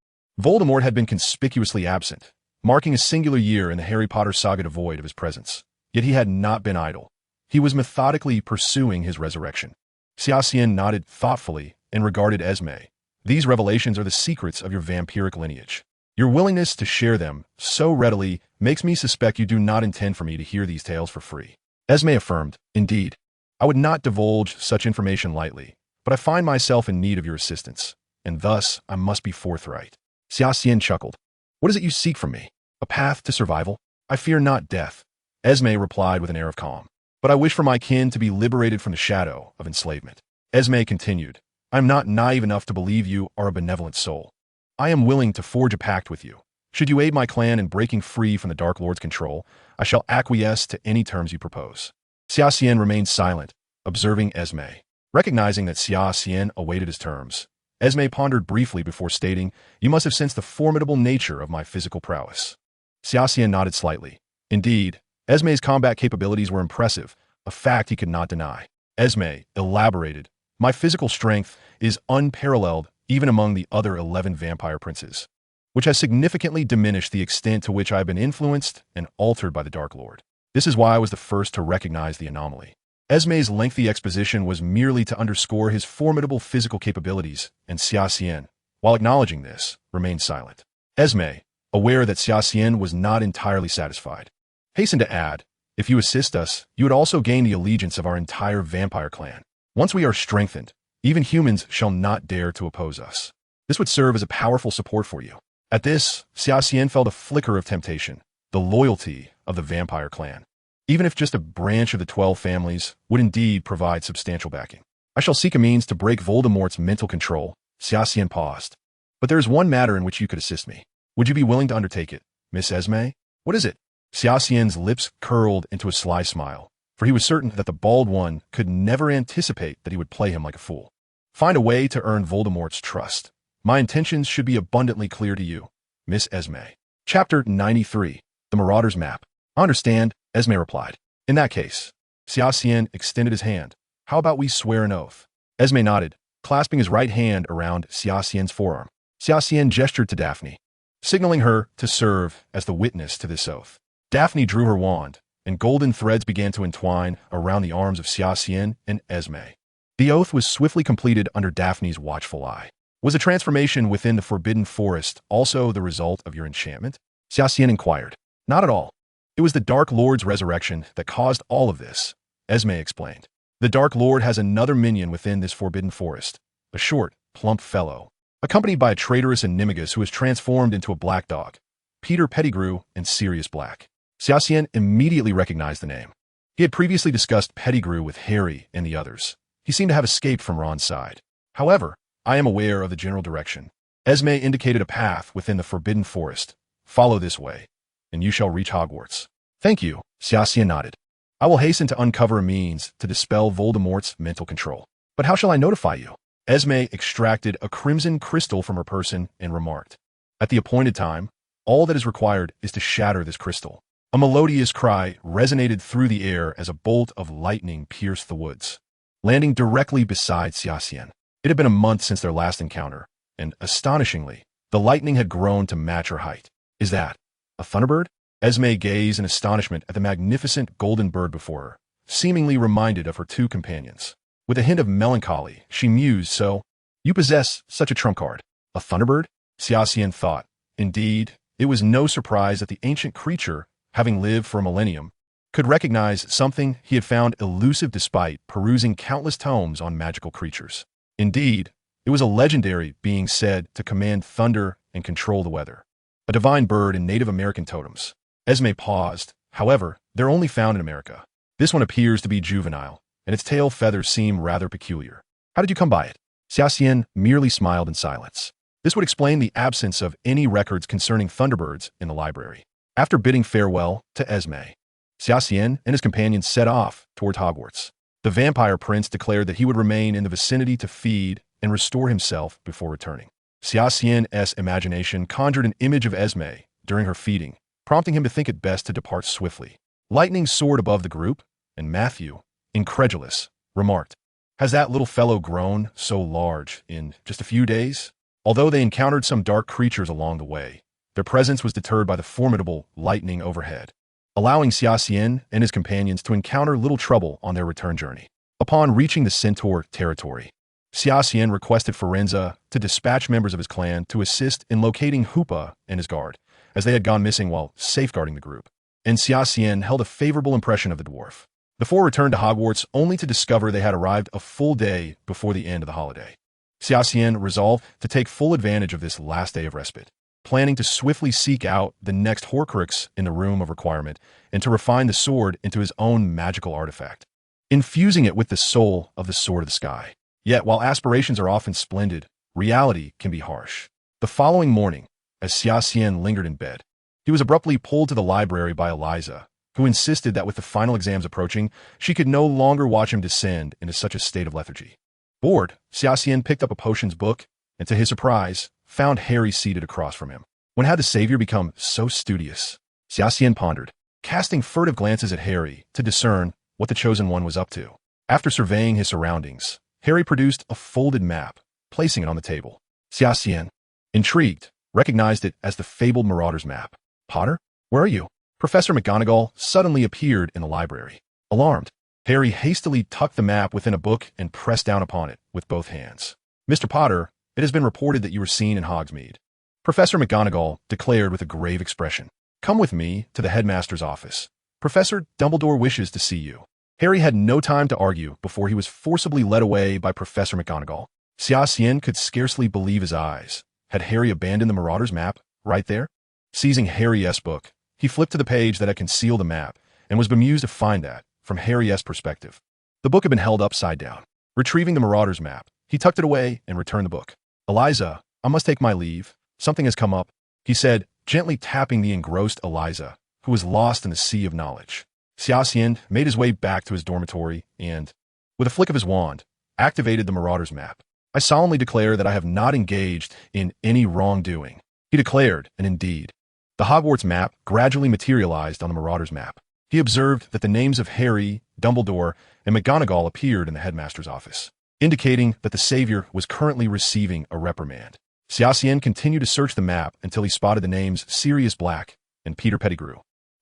Voldemort had been conspicuously absent, marking a singular year in the Harry Potter saga devoid of his presence. Yet he had not been idle. He was methodically pursuing his resurrection. Xia Xian nodded thoughtfully and regarded Esme. These revelations are the secrets of your vampiric lineage. Your willingness to share them so readily makes me suspect you do not intend for me to hear these tales for free. Esme affirmed, indeed, I would not divulge such information lightly, but I find myself in need of your assistance, and thus I must be forthright. Xia Xian chuckled. What is it you seek from me? A path to survival? I fear not death, Esme replied with an air of calm. But I wish for my kin to be liberated from the shadow of enslavement. Esme continued, I am not naive enough to believe you are a benevolent soul. I am willing to forge a pact with you. Should you aid my clan in breaking free from the Dark Lord's control, I shall acquiesce to any terms you propose." Xia Xian remained silent, observing Esme. Recognizing that Xia Xian awaited his terms, Esme pondered briefly before stating, "You must have sensed the formidable nature of my physical prowess." Xia Xian nodded slightly. Indeed, Esme's combat capabilities were impressive, a fact he could not deny. Esme elaborated, "My physical strength is unparalleled even among the other 11 vampire princes, which has significantly diminished the extent to which I have been influenced and altered by the Dark Lord. This is why I was the first to recognize the anomaly." Esme's lengthy exposition was merely to underscore his formidable physical capabilities, and Xia Xian, while acknowledging this, remained silent. Esme, aware that Xia Xian was not entirely satisfied, hastened to add, "If you assist us, you would also gain the allegiance of our entire vampire clan. Once we are strengthened, even humans shall not dare to oppose us. This would serve as a powerful support for you." At this, Xia Xian felt a flicker of temptation, the loyalty of the vampire clan, even if just a branch of the 12 families, would indeed provide substantial backing. "I shall seek a means to break Voldemort's mental control." Xia Xian paused. "But there is one matter in which you could assist me. Would you be willing to undertake it, Miss Esme?" "What is it?" Xia Xian's lips curled into a sly smile, for he was certain that the bald one could never anticipate that he would play him like a fool. "Find a way to earn Voldemort's trust. My intentions should be abundantly clear to you, Miss Esme." Chapter 93, The Marauder's Map. "I understand," Esme replied. "In that case," Xia Xian extended his hand. "How about we swear an oath?" Esme nodded, clasping his right hand around Xia Xian's forearm. Xia Xian gestured to Daphne, signaling her to serve as the witness to this oath. Daphne drew her wand, and golden threads began to entwine around the arms of Xia Xian and Esme. The oath was swiftly completed under Daphne's watchful eye. "Was the transformation within the Forbidden Forest also the result of your enchantment?" Xia Xian inquired. "Not at all. It was the Dark Lord's resurrection that caused all of this," Esme explained. "The Dark Lord has another minion within this Forbidden Forest, a short, plump fellow, accompanied by a traitorous animagus who is transformed into a black dog, Peter Pettigrew and Sirius Black." Xia Xian immediately recognized the name. He had previously discussed Pettigrew with Harry and the others. He seemed to have escaped from Ron's side. "However, I am aware of the general direction." Esme indicated a path within the Forbidden Forest. "Follow this way, and you shall reach Hogwarts." "Thank you," Xia Xian nodded. "I will hasten to uncover a means to dispel Voldemort's mental control. But how shall I notify you?" Esme extracted a crimson crystal from her person and remarked, "At the appointed time, all that is required is to shatter this crystal." A melodious cry resonated through the air as a bolt of lightning pierced the woods, landing directly beside Xia Xian. It had been a month since their last encounter, and astonishingly, the lightning had grown to match her height. "Is that a thunderbird?" Esme gazed in astonishment at the magnificent golden bird before her, seemingly reminded of her two companions. With a hint of melancholy, she mused, "So, you possess such a trump card. A thunderbird?" Xia Xian thought. Indeed, it was no surprise that the ancient creature, having lived for a millennium, could recognize something he had found elusive despite perusing countless tomes on magical creatures. Indeed, it was a legendary being said to command thunder and control the weather, a divine bird in Native American totems. Esme paused. "However, they're only found in America. This one appears to be juvenile, and its tail feathers seem rather peculiar. How did you come by it?" Xia Xian merely smiled in silence. This would explain the absence of any records concerning thunderbirds in the library. After bidding farewell to Esme, Xia Xian and his companions set off towards Hogwarts. The vampire prince declared that he would remain in the vicinity to feed and restore himself before returning. Xia Xian's imagination conjured an image of Esme during her feeding, prompting him to think it best to depart swiftly. Lightning soared above the group, and Matthew, incredulous, remarked, "Has that little fellow grown so large in just a few days?" Although they encountered some dark creatures along the way, their presence was deterred by the formidable lightning overhead, allowing Xia Xian and his companions to encounter little trouble on their return journey. Upon reaching the Centaur territory, Xia Xian requested Firenze to dispatch members of his clan to assist in locating Hoopa and his guard, as they had gone missing while safeguarding the group. And Xia Xian held a favorable impression of the dwarf. The four returned to Hogwarts only to discover they had arrived a full day before the end of the holiday. Xia Xian resolved to take full advantage of this last day of respite, planning to swiftly seek out the next Horcrux in the Room of Requirement and to refine the sword into his own magical artifact, infusing it with the soul of the Sword of the Sky. Yet, while aspirations are often splendid, reality can be harsh. The following morning, as Xia Xian lingered in bed, he was abruptly pulled to the library by Eliza, who insisted that with the final exams approaching, she could no longer watch him descend into such a state of lethargy. Bored, Xia Xian picked up a potions book, and to his surprise, found Harry seated across from him. When had the savior become so studious? Xia Xian pondered, casting furtive glances at Harry to discern what the chosen one was up to. After surveying his surroundings, Harry produced a folded map, placing it on the table. Xia Xian, intrigued, recognized it as the fabled Marauder's map. Potter, where are you? Professor McGonagall suddenly appeared in the library. Alarmed, Harry hastily tucked the map within a book and pressed down upon it with both hands. Mr. Potter, it has been reported that you were seen in Hogsmeade. Professor McGonagall declared with a grave expression. Come with me to the headmaster's office. Professor Dumbledore wishes to see you. Harry had no time to argue before he was forcibly led away by Professor McGonagall. Xia Xian could scarcely believe his eyes. Had Harry abandoned the Marauder's map right there? Seizing Harry's book, he flipped to the page that had concealed the map and was bemused to find that, from Harry's perspective, the book had been held upside down. Retrieving the Marauder's map, he tucked it away and returned the book. Eliza, I must take my leave. Something has come up, he said, gently tapping the engrossed Eliza, who was lost in the sea of knowledge. Xia Xian made his way back to his dormitory and, with a flick of his wand, activated the Marauder's map. I solemnly declare that I have not engaged in any wrongdoing, he declared, and indeed, the Hogwarts map gradually materialized on the Marauder's map. He observed that the names of Harry, Dumbledore, and McGonagall appeared in the headmaster's office, indicating that the savior was currently receiving a reprimand. Xia Xian continued to search the map until he spotted the names Sirius Black and Peter Pettigrew.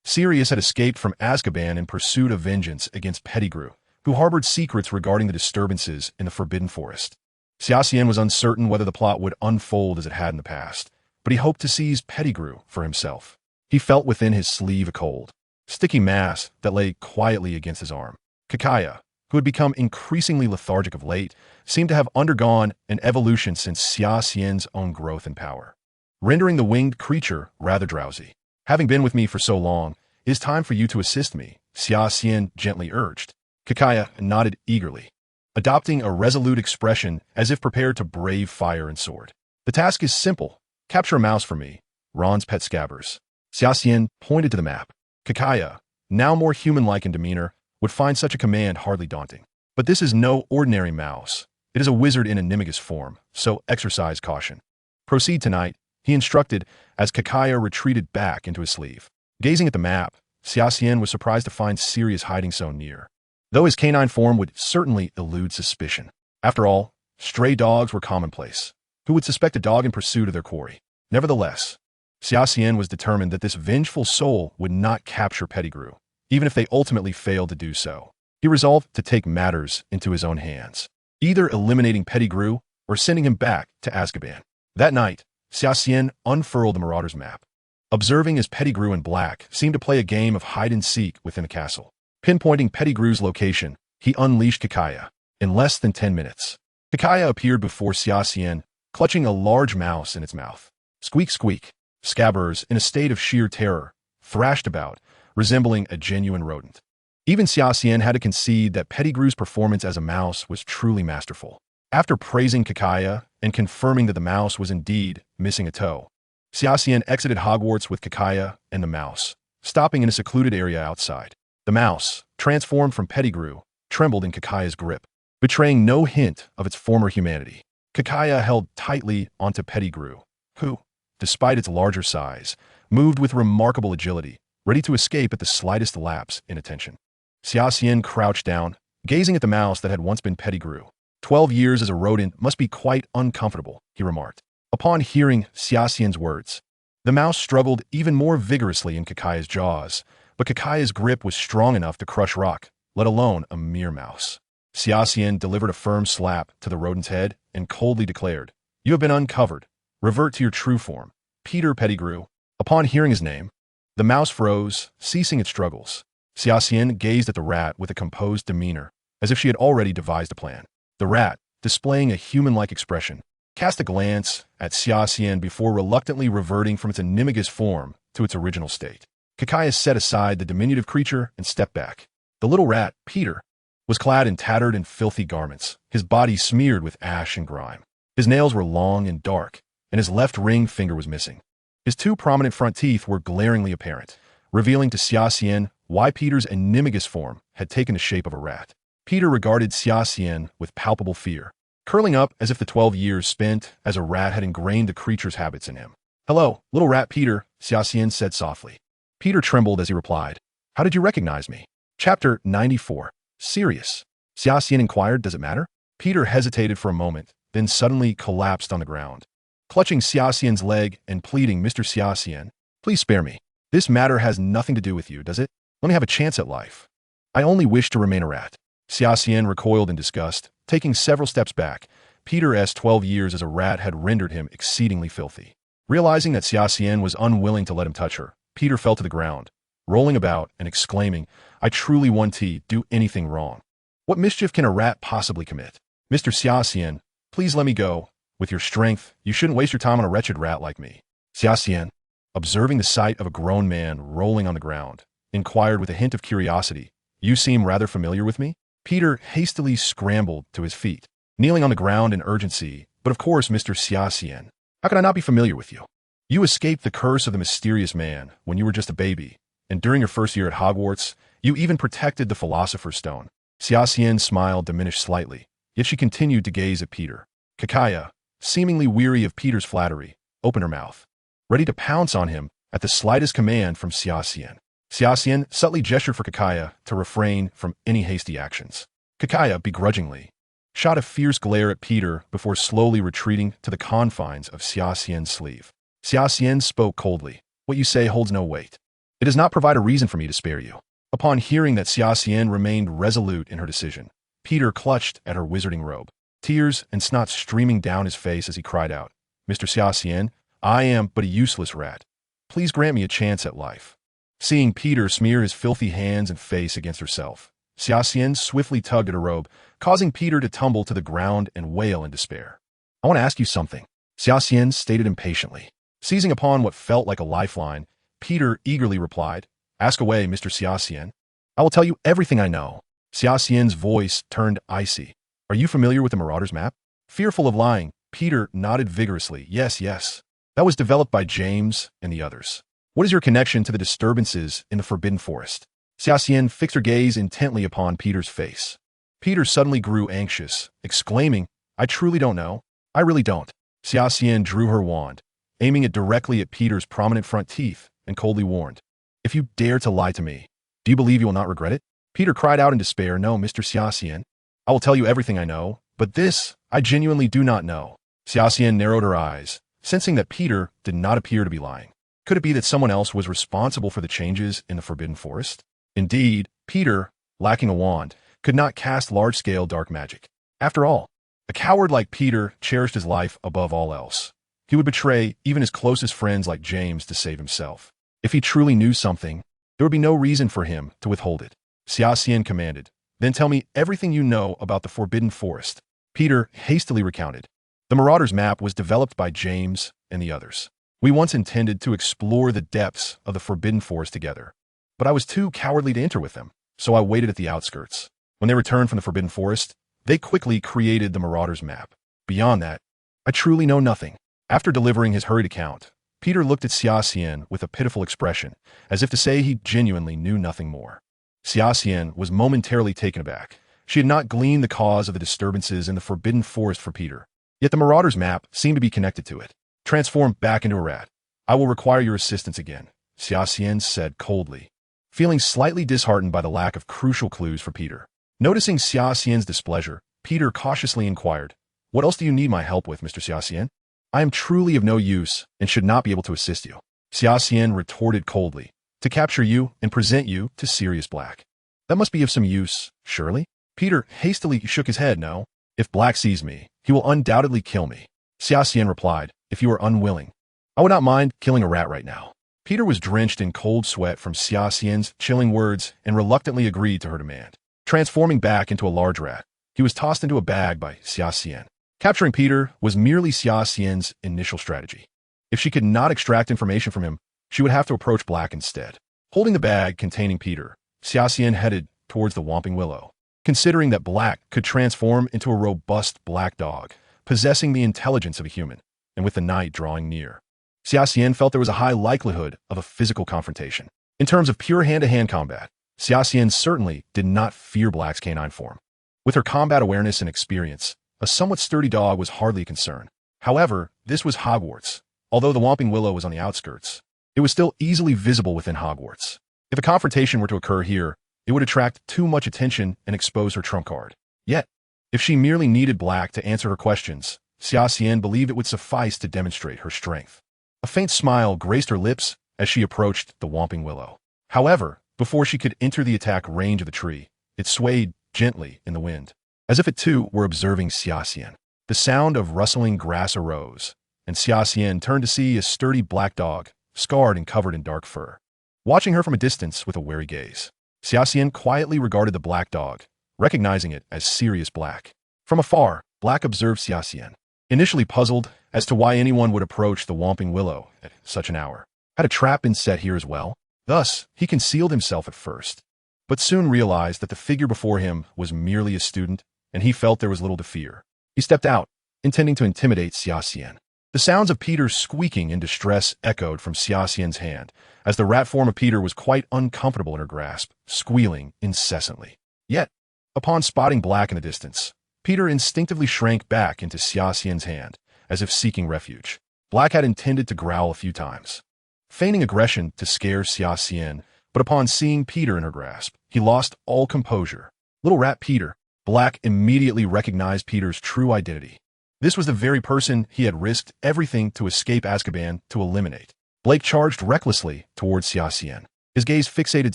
Sirius had escaped from Azkaban in pursuit of vengeance against Pettigrew, who harbored secrets regarding the disturbances in the Forbidden Forest. Xia Xian was uncertain whether the plot would unfold as it had in the past, but he hoped to seize Pettigrew for himself. He felt within his sleeve a cold, sticky mass that lay quietly against his arm. Kakaya, who had become increasingly lethargic of late, seemed to have undergone an evolution since Xia Xian's own growth in power, rendering the winged creature rather drowsy. Having been with me for so long, it is time for you to assist me, Xia Xian gently urged. Kakaya nodded eagerly, adopting a resolute expression as if prepared to brave fire and sword. The task is simple. Capture a mouse for me, Ron's pet Scabbers. Xia Xian pointed to the map. Kakaya, now more human-like in demeanor, would find such a command hardly daunting. But this is no ordinary mouse. It is a wizard in animagus form, so exercise caution. Proceed tonight, he instructed as Kakaya retreated back into his sleeve. Gazing at the map, Xia Xian was surprised to find Sirius hiding so near, though his canine form would certainly elude suspicion. After all, stray dogs were commonplace. Who would suspect a dog in pursuit of their quarry? Nevertheless, Xia Xian was determined that this vengeful soul would not capture Pettigrew, even if they ultimately failed to do so. He resolved to take matters into his own hands, either eliminating Pettigrew or sending him back to Azkaban. That night, Xia Xian unfurled the Marauder's map. Observing as Pettigrew and Black seemed to play a game of hide-and-seek within the castle. Pinpointing Pettigrew's location, he unleashed Kakaya. In less than 10 minutes, Kakaya appeared before Xia Xian, clutching a large mouse in its mouth. Squeak, squeak. Scabbers, in a state of sheer terror, thrashed about, resembling a genuine rodent. Even Xia Xian had to concede that Pettigrew's performance as a mouse was truly masterful. After praising Kakaya and confirming that the mouse was indeed missing a toe, Xia Xian exited Hogwarts with Kakaya and the mouse, stopping in a secluded area outside. The mouse, transformed from Pettigrew, trembled in Kakaya's grip, betraying no hint of its former humanity. Kakaya held tightly onto Pettigrew, who, despite its larger size, moved with remarkable agility, ready to escape at the slightest lapse in attention. Xia Xian crouched down, gazing at the mouse that had once been Pettigrew. 12 years as a rodent must be quite uncomfortable, he remarked. Upon hearing Xia Xian's words, the mouse struggled even more vigorously in Kakaya's jaws, but Kakaya's grip was strong enough to crush rock, let alone a mere mouse. Xia Xian delivered a firm slap to the rodent's head and coldly declared, "You have been uncovered. Revert to your true form, Peter Pettigrew." Upon hearing his name, the mouse froze, ceasing its struggles. Xia Xian gazed at the rat with a composed demeanor, as if she had already devised a plan. The rat, displaying a human-like expression, cast a glance at Xia Xian before reluctantly reverting from its animagus form to its original state. Kakaya set aside the diminutive creature and stepped back. The little rat, Peter, was clad in tattered and filthy garments, his body smeared with ash and grime. His nails were long and dark, and his left ring finger was missing. His two prominent front teeth were glaringly apparent, revealing to Xia Xian why Peter's animagus form had taken the shape of a rat. Peter regarded Xia Xian with palpable fear, curling up as if the 12 years spent as a rat had ingrained the creature's habits in him. "Hello, little rat Peter," Xia Xian said softly. Peter trembled as he replied, "How did you recognize me?" Chapter 94. Serious. Xia Xian inquired, "Does it matter?" Peter hesitated for a moment, then suddenly collapsed on the ground. Clutching Xia Xian's leg and pleading, "Mr. Xia Xian, please spare me. This matter has nothing to do with you, does it? Let me have a chance at life. I only wish to remain a rat." Xia Xian recoiled in disgust, taking several steps back. Peter's 12 years as a rat had rendered him exceedingly filthy. Realizing that Xia Xian was unwilling to let him touch her, Peter fell to the ground, rolling about and exclaiming, "I truly want to do anything wrong. What mischief can a rat possibly commit? Mr. Xia Xian, please let me go. With your strength, you shouldn't waste your time on a wretched rat like me." Xia Xian, observing the sight of a grown man rolling on the ground, inquired with a hint of curiosity, "You seem rather familiar with me?" Peter hastily scrambled to his feet, kneeling on the ground in urgency. "But of course, Mr. Xia Xian. How can I not be familiar with you? You escaped the curse of the mysterious man when you were just a baby, and during your first year at Hogwarts, you even protected the Philosopher's Stone." Xia Xian's smile diminished slightly, yet she continued to gaze at Peter. Kakaya, seemingly weary of Peter's flattery, opened her mouth, ready to pounce on him at the slightest command from Xia Xian. Xia Xian subtly gestured for Kakaya to refrain from any hasty actions. Kakaya, begrudgingly, shot a fierce glare at Peter before slowly retreating to the confines of Xia Xian's sleeve. Xia Xian spoke coldly, "What you say holds no weight. It does not provide a reason for me to spare you." Upon hearing that Xia Xian remained resolute in her decision, Peter clutched at her wizarding robe, tears and snot streaming down his face as he cried out, "Mr. Xia Xian, I am but a useless rat. Please grant me a chance at life." Seeing Peter smear his filthy hands and face against herself, Xia Xian swiftly tugged at her robe, causing Peter to tumble to the ground and wail in despair. "I want to ask you something," Xia Xian stated impatiently. Seizing upon what felt like a lifeline, Peter eagerly replied, "Ask away, Mr. Xia Xian. I will tell you everything I know." Xia Xian's voice turned icy. "Are you familiar with the Marauder's map?" Fearful of lying, Peter nodded vigorously. "Yes, yes. That was developed by James and the others." "What is your connection to the disturbances in the Forbidden Forest?" Xia Xian fixed her gaze intently upon Peter's face. Peter suddenly grew anxious, exclaiming, "I truly don't know. I really don't." Xia Xian drew her wand, aiming it directly at Peter's prominent front teeth, and coldly warned, "If you dare to lie to me, do you believe you will not regret it?" Peter cried out in despair, "No, Mr. Xia Xian. I will tell you everything I know, but this I genuinely do not know." Xia Xian narrowed her eyes, sensing that Peter did not appear to be lying. Could it be that someone else was responsible for the changes in the Forbidden Forest? Indeed, Peter, lacking a wand, could not cast large-scale dark magic. After all, a coward like Peter cherished his life above all else. He would betray even his closest friends like James to save himself. If he truly knew something, there would be no reason for him to withhold it. Xia Xian commanded, "Then tell me everything you know about the Forbidden Forest." Peter hastily recounted. "The Marauder's map was developed by James and the others. We once intended to explore the depths of the Forbidden Forest together, but I was too cowardly to enter with them, so I waited at the outskirts. When they returned from the Forbidden Forest, they quickly created the Marauder's map. Beyond that, I truly know nothing." After delivering his hurried account, Peter looked at Xia Xian with a pitiful expression, as if to say he genuinely knew nothing more. Xia Xian was momentarily taken aback. She had not gleaned the cause of the disturbances in the Forbidden Forest for Peter, yet the Marauder's map seemed to be connected to it. "Transform back into a rat. I will require your assistance again," Xia Xian said coldly, feeling slightly disheartened by the lack of crucial clues for Peter. Noticing Xia Xian's displeasure, Peter cautiously inquired, "What else do you need my help with, Mr. Xia Xian? I am truly of no use and should not be able to assist you." Xia Xian retorted coldly, "To capture you and present you to Sirius Black. That must be of some use, surely?" Peter hastily shook his head. "No. If Black sees me, he will undoubtedly kill me." Xia Xian replied, "If you are unwilling, I would not mind killing a rat right now." Peter was drenched in cold sweat from Xia Xian's chilling words and reluctantly agreed to her demand. Transforming back into a large rat, he was tossed into a bag by Xia Xian. Capturing Peter was merely Xia Xian's initial strategy. If she could not extract information from him, she would have to approach Black instead. Holding the bag containing Peter, Xia Xian headed towards the Whomping Willow. considering that Black could transform into a robust black dog, possessing the intelligence of a human, and with the night drawing near. Xia Xian felt there was a high likelihood of a physical confrontation. In terms of pure hand-to-hand combat, Xia Xian certainly did not fear Black's canine form. With her combat awareness and experience, a somewhat sturdy dog was hardly a concern. However, this was Hogwarts. Although the Whomping Willow was on the outskirts, it was still easily visible within Hogwarts. If a confrontation were to occur here, it would attract too much attention and expose her trump card. Yet, if she merely needed Black to answer her questions, Xia Xian believed it would suffice to demonstrate her strength. A faint smile graced her lips as she approached the Whomping Willow. However, before she could enter the attack range of the tree, it swayed gently in the wind, as if it too were observing Xia Xian. The sound of rustling grass arose, and Xia Xian turned to see a sturdy black dog, scarred and covered in dark fur. Watching her from a distance with a wary gaze, Xia Xian quietly regarded the black dog, recognizing it as Sirius Black. From afar, Black observed Xia Xian, initially puzzled as to why anyone would approach the Whomping Willow at such an hour. Had a trap been set here as well? Thus, he concealed himself at first, but soon realized that the figure before him was merely a student, and he felt there was little to fear. He stepped out, intending to intimidate Xia Xian. The sounds of Peter's squeaking in distress echoed from Xia Xian's hand, as the rat form of Peter was quite uncomfortable in her grasp, squealing incessantly. Yet, upon spotting Black in the distance, Peter instinctively shrank back into Xia Xian's hand, as if seeking refuge. Black had intended to growl a few times, feigning aggression to scare Xia Xian, but upon seeing Peter in her grasp, he lost all composure. Little rat Peter. Black immediately recognized Peter's true identity. This was the very person he had risked everything to escape Azkaban to eliminate. Blake charged recklessly towards Xia Xian, his gaze fixated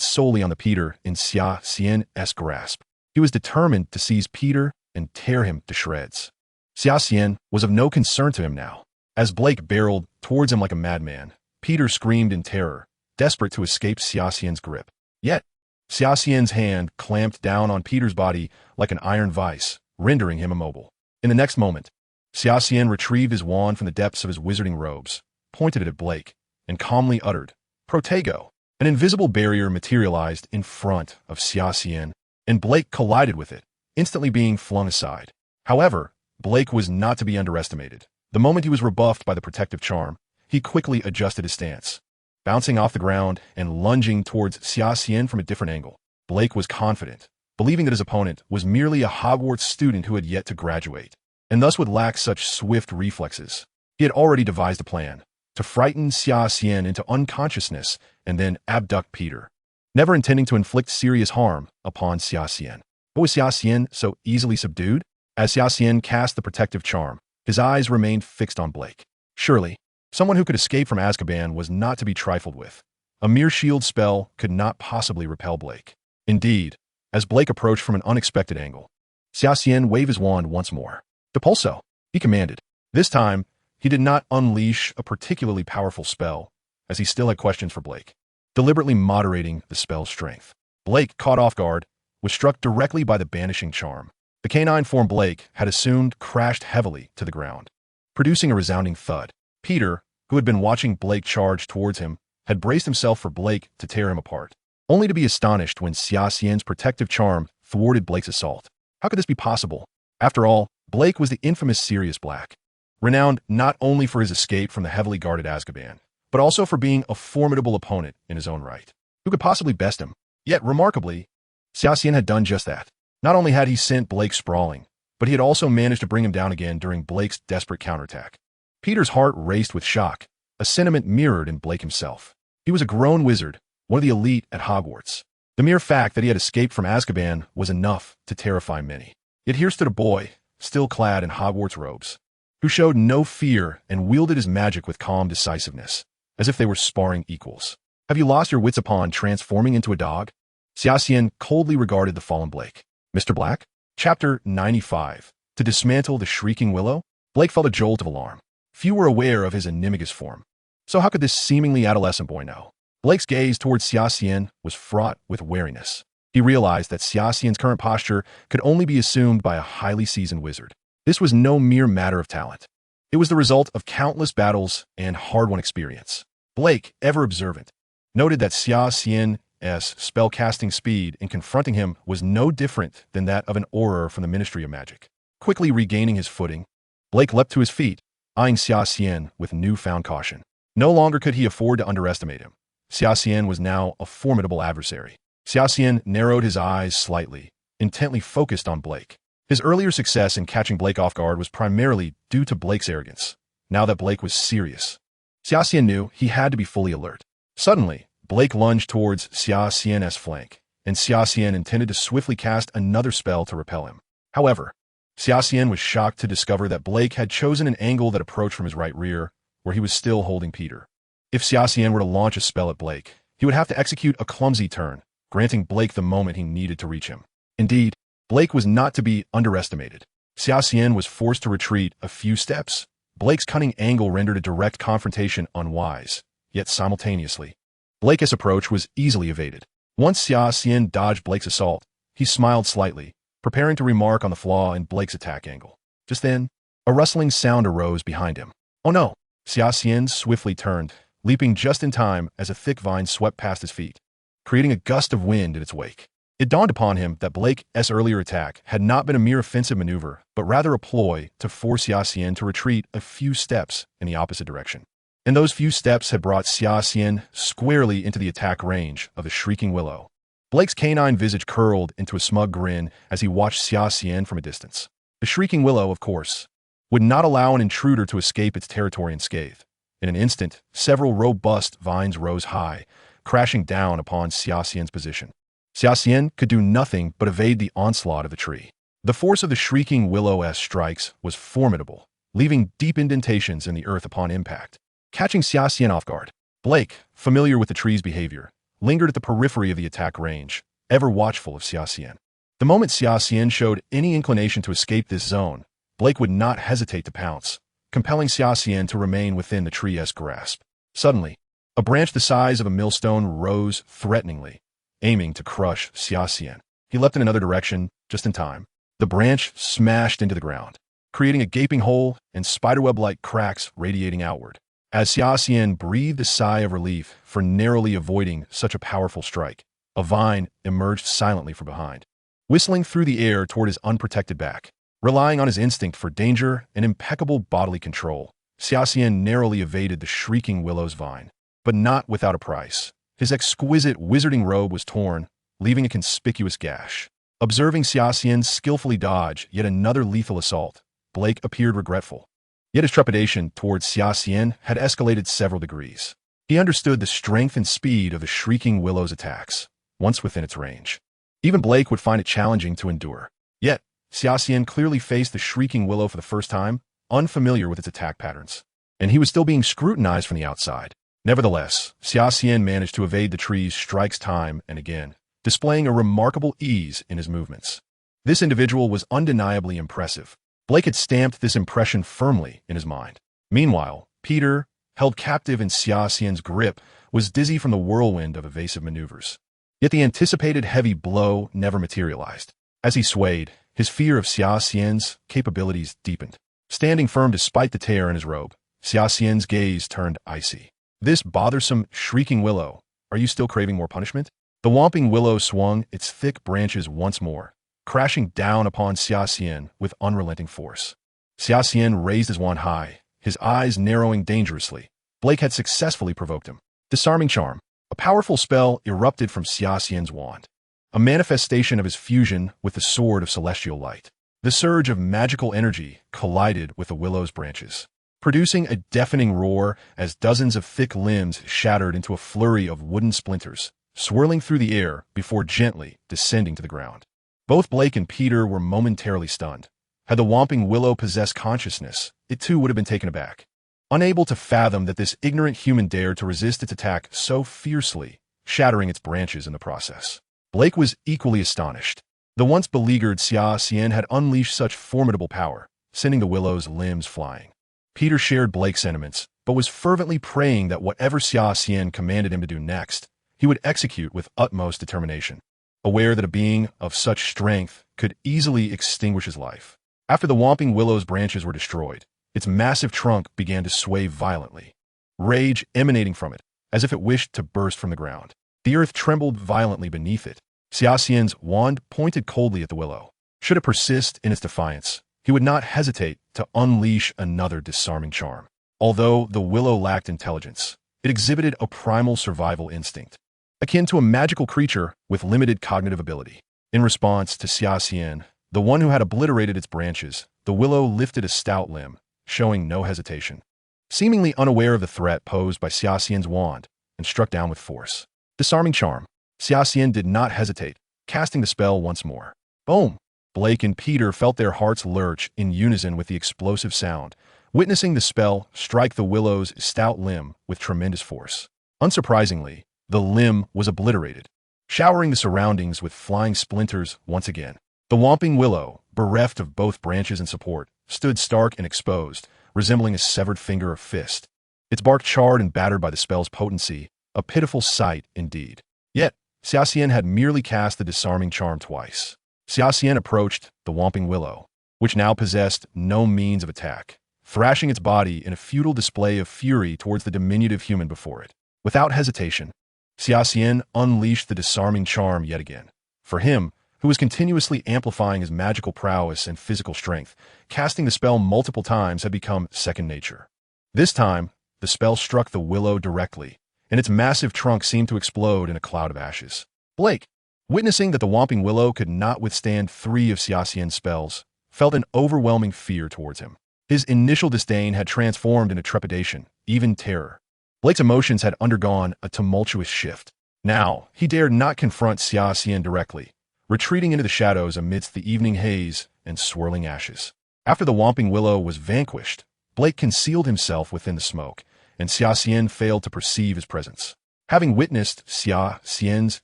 solely on the Peter in Xia Xian's grasp. He was determined to seize Peter and tear him to shreds. Xia Xian was of no concern to him now. As Blake barreled towards him like a madman, Peter screamed in terror, desperate to escape Xia Xian's grip. Yet, Xia Xian's hand clamped down on Peter's body like an iron vice, rendering him immobile. In the next moment, Xia Xian retrieved his wand from the depths of his wizarding robes, pointed it at Blake, and calmly uttered, "Protego." An invisible barrier materialized in front of Xia Xian, and Blake collided with it, instantly being flung aside. However, Blake was not to be underestimated. The moment he was rebuffed by the protective charm, he quickly adjusted his stance. Bouncing off the ground and lunging towards Xia Xian from a different angle, Blake was confident, believing that his opponent was merely a Hogwarts student who had yet to graduate, and thus would lack such swift reflexes. He had already devised a plan to frighten Xia Xian into unconsciousness and then abduct Peter, never intending to inflict serious harm upon Xia Xian. But was Xia Xian so easily subdued? As Xia Xian cast the protective charm, his eyes remained fixed on Blake. Surely, someone who could escape from Azkaban was not to be trifled with. A mere shield spell could not possibly repel Blake. Indeed, as Blake approached from an unexpected angle, Xia Xian waved his wand once more. "Depulso," he commanded. This time, he did not unleash a particularly powerful spell, as he still had questions for Blake, deliberately moderating the spell's strength. Blake, caught off guard, was struck directly by the banishing charm. The canine form Blake had assumed crashed heavily to the ground, producing a resounding thud. Peter, who had been watching Blake charge towards him, had braced himself for Blake to tear him apart, only to be astonished when Xia Xian's protective charm thwarted Blake's assault. How could this be possible? After all, Blake was the infamous Sirius Black, renowned not only for his escape from the heavily guarded Azkaban, but also for being a formidable opponent in his own right. Who could possibly best him? Yet, remarkably, Xia Xian had done just that. Not only had he sent Blake sprawling, but he had also managed to bring him down again during Blake's desperate counterattack. Peter's heart raced with shock, a sentiment mirrored in Blake himself. He was a grown wizard, one of the elite at Hogwarts. The mere fact that he had escaped from Azkaban was enough to terrify many. Yet here stood a boy, still clad in Hogwarts robes, who showed no fear and wielded his magic with calm decisiveness, as if they were sparring equals. "Have you lost your wits upon transforming into a dog?" Xia Xian coldly regarded the fallen Blake. "Mr. Black?" Chapter 95. To dismantle the Shrieking Willow? Blake felt a jolt of alarm. Few were aware of his animagus form. So how could this seemingly adolescent boy know? Blake's gaze towards Xia Xian was fraught with wariness. He realized that Xia Xian's current posture could only be assumed by a highly seasoned wizard. This was no mere matter of talent. It was the result of countless battles and hard-won experience. Blake, ever observant, noted that Xia Xian spell-casting speed in confronting him was no different than that of an auror from the Ministry of Magic. Quickly regaining his footing, Blake leapt to his feet, eyeing Xia Xian with newfound caution. No longer could he afford to underestimate him. Xia Xian was now a formidable adversary. Xia Xian narrowed his eyes slightly, intently focused on Blake. His earlier success in catching Blake off guard was primarily due to Blake's arrogance. Now that Blake was serious, Xia Xian knew he had to be fully alert. Suddenly, Blake lunged towards Xia Xian's flank, and Xia Xian intended to swiftly cast another spell to repel him. However, Xia Xian was shocked to discover that Blake had chosen an angle that approached from his right rear, where he was still holding Peter. If Xia Xian were to launch a spell at Blake, he would have to execute a clumsy turn, granting Blake the moment he needed to reach him. Indeed, Blake was not to be underestimated. Xia Xian was forced to retreat a few steps. Blake's cunning angle rendered a direct confrontation unwise, yet simultaneously, Blake's approach was easily evaded. Once Xia Xian dodged Blake's assault, he smiled slightly, preparing to remark on the flaw in Blake's attack angle. Just then, a rustling sound arose behind him. Oh no! Xia Xian swiftly turned, leaping just in time as a thick vine swept past his feet, creating a gust of wind in its wake. It dawned upon him that Blake's earlier attack had not been a mere offensive maneuver, but rather a ploy to force Xia Xian to retreat a few steps in the opposite direction. And those few steps had brought Xia Xian squarely into the attack range of the Shrieking Willow. Blake's canine visage curled into a smug grin as he watched Xia Xian from a distance. The Shrieking Willow, of course, would not allow an intruder to escape its territory unscathed. In an instant, several robust vines rose high, crashing down upon Xia Xian's position. Xia Xian could do nothing but evade the onslaught of the tree. The force of the Shrieking Willow's strikes was formidable, leaving deep indentations in the earth upon impact. Catching Xia Xian off guard, Blake, familiar with the tree's behavior, lingered at the periphery of the attack range, ever watchful of Xia Xian. The moment Xia Xian showed any inclination to escape this zone, Blake would not hesitate to pounce, compelling Xia Xian to remain within the tree's grasp. Suddenly, a branch the size of a millstone rose threateningly, aiming to crush Xia Xian. He leapt in another direction, just in time. The branch smashed into the ground, creating a gaping hole and spiderweb-like cracks radiating outward. As Xia Xian breathed a sigh of relief for narrowly avoiding such a powerful strike, a vine emerged silently from behind, whistling through the air toward his unprotected back. Relying on his instinct for danger and impeccable bodily control, Xia Xian narrowly evaded the Shrieking Willow's vine, but not without a price. His exquisite wizarding robe was torn, leaving a conspicuous gash. Observing Xia Xian skillfully dodge yet another lethal assault, Blake appeared regretful. Yet his trepidation towards Xia Xian had escalated several degrees. He understood the strength and speed of the Shrieking Willow's attacks, once within its range. Even Blake would find it challenging to endure. Yet, Xia Xian clearly faced the Shrieking Willow for the first time, unfamiliar with its attack patterns. And he was still being scrutinized from the outside. Nevertheless, Xia Xian managed to evade the tree's strikes time and again, displaying a remarkable ease in his movements. This individual was undeniably impressive. Blake had stamped this impression firmly in his mind. Meanwhile, Peter, held captive in Xia Xian's grip, was dizzy from the whirlwind of evasive maneuvers. Yet the anticipated heavy blow never materialized. As he swayed, his fear of Xia Xian's capabilities deepened. Standing firm despite the tear in his robe, Xia Xian's gaze turned icy. This bothersome, Shrieking Willow, are you still craving more punishment? The Whomping Willow swung its thick branches once more, crashing down upon Xia Xian with unrelenting force. Xia Xian raised his wand high, his eyes narrowing dangerously. Blake had successfully provoked him. Disarming Charm, a powerful spell erupted from Xia Xian's wand, a manifestation of his fusion with the Sword of Celestial Light. The surge of magical energy collided with the willow's branches, producing a deafening roar as dozens of thick limbs shattered into a flurry of wooden splinters, swirling through the air before gently descending to the ground. Both Blake and Peter were momentarily stunned. Had the Whomping Willow possessed consciousness, it too would have been taken aback, unable to fathom that this ignorant human dared to resist its attack so fiercely, shattering its branches in the process. Blake was equally astonished. The once beleaguered Xia Xian had unleashed such formidable power, sending the willow's limbs flying. Peter shared Blake's sentiments, but was fervently praying that whatever Xia Xian commanded him to do next, he would execute with utmost determination, aware that a being of such strength could easily extinguish his life. After the Whomping Willow's branches were destroyed, its massive trunk began to sway violently, rage emanating from it, as if it wished to burst from the ground. The earth trembled violently beneath it. Xia Xian's wand pointed coldly at the willow. Should it persist in its defiance, he would not hesitate to unleash another disarming charm. Although the willow lacked intelligence, it exhibited a primal survival instinct, akin to a magical creature with limited cognitive ability. In response to Xia Xian, the one who had obliterated its branches, the willow lifted a stout limb, showing no hesitation. Seemingly unaware of the threat posed by Xia Xian's wand, and struck down with force. Disarming charm. Xia Xian did not hesitate, casting the spell once more. Boom! Blake and Peter felt their hearts lurch in unison with the explosive sound, witnessing the spell strike the willow's stout limb with tremendous force. Unsurprisingly, the limb was obliterated, showering the surroundings with flying splinters once again. The whomping willow, bereft of both branches and support, stood stark and exposed, resembling a severed finger or fist. Its bark charred and battered by the spell's potency, a pitiful sight indeed. Yet, Xia Xian had merely cast the disarming charm twice. Xia Xian approached the whomping willow, which now possessed no means of attack, thrashing its body in a futile display of fury towards the diminutive human before it. Without hesitation, Xia Xian unleashed the disarming charm yet again. For him, who was continuously amplifying his magical prowess and physical strength, casting the spell multiple times had become second nature. This time, the spell struck the willow directly, and its massive trunk seemed to explode in a cloud of ashes. Blake, witnessing that the whomping willow could not withstand 3 of Xia Xian's spells, felt an overwhelming fear towards him. His initial disdain had transformed into trepidation, even terror. Blake's emotions had undergone a tumultuous shift. Now, he dared not confront Xia Xian directly, retreating into the shadows amidst the evening haze and swirling ashes. After the whomping willow was vanquished, Blake concealed himself within the smoke, and Xia Xian failed to perceive his presence. Having witnessed Xia Xian's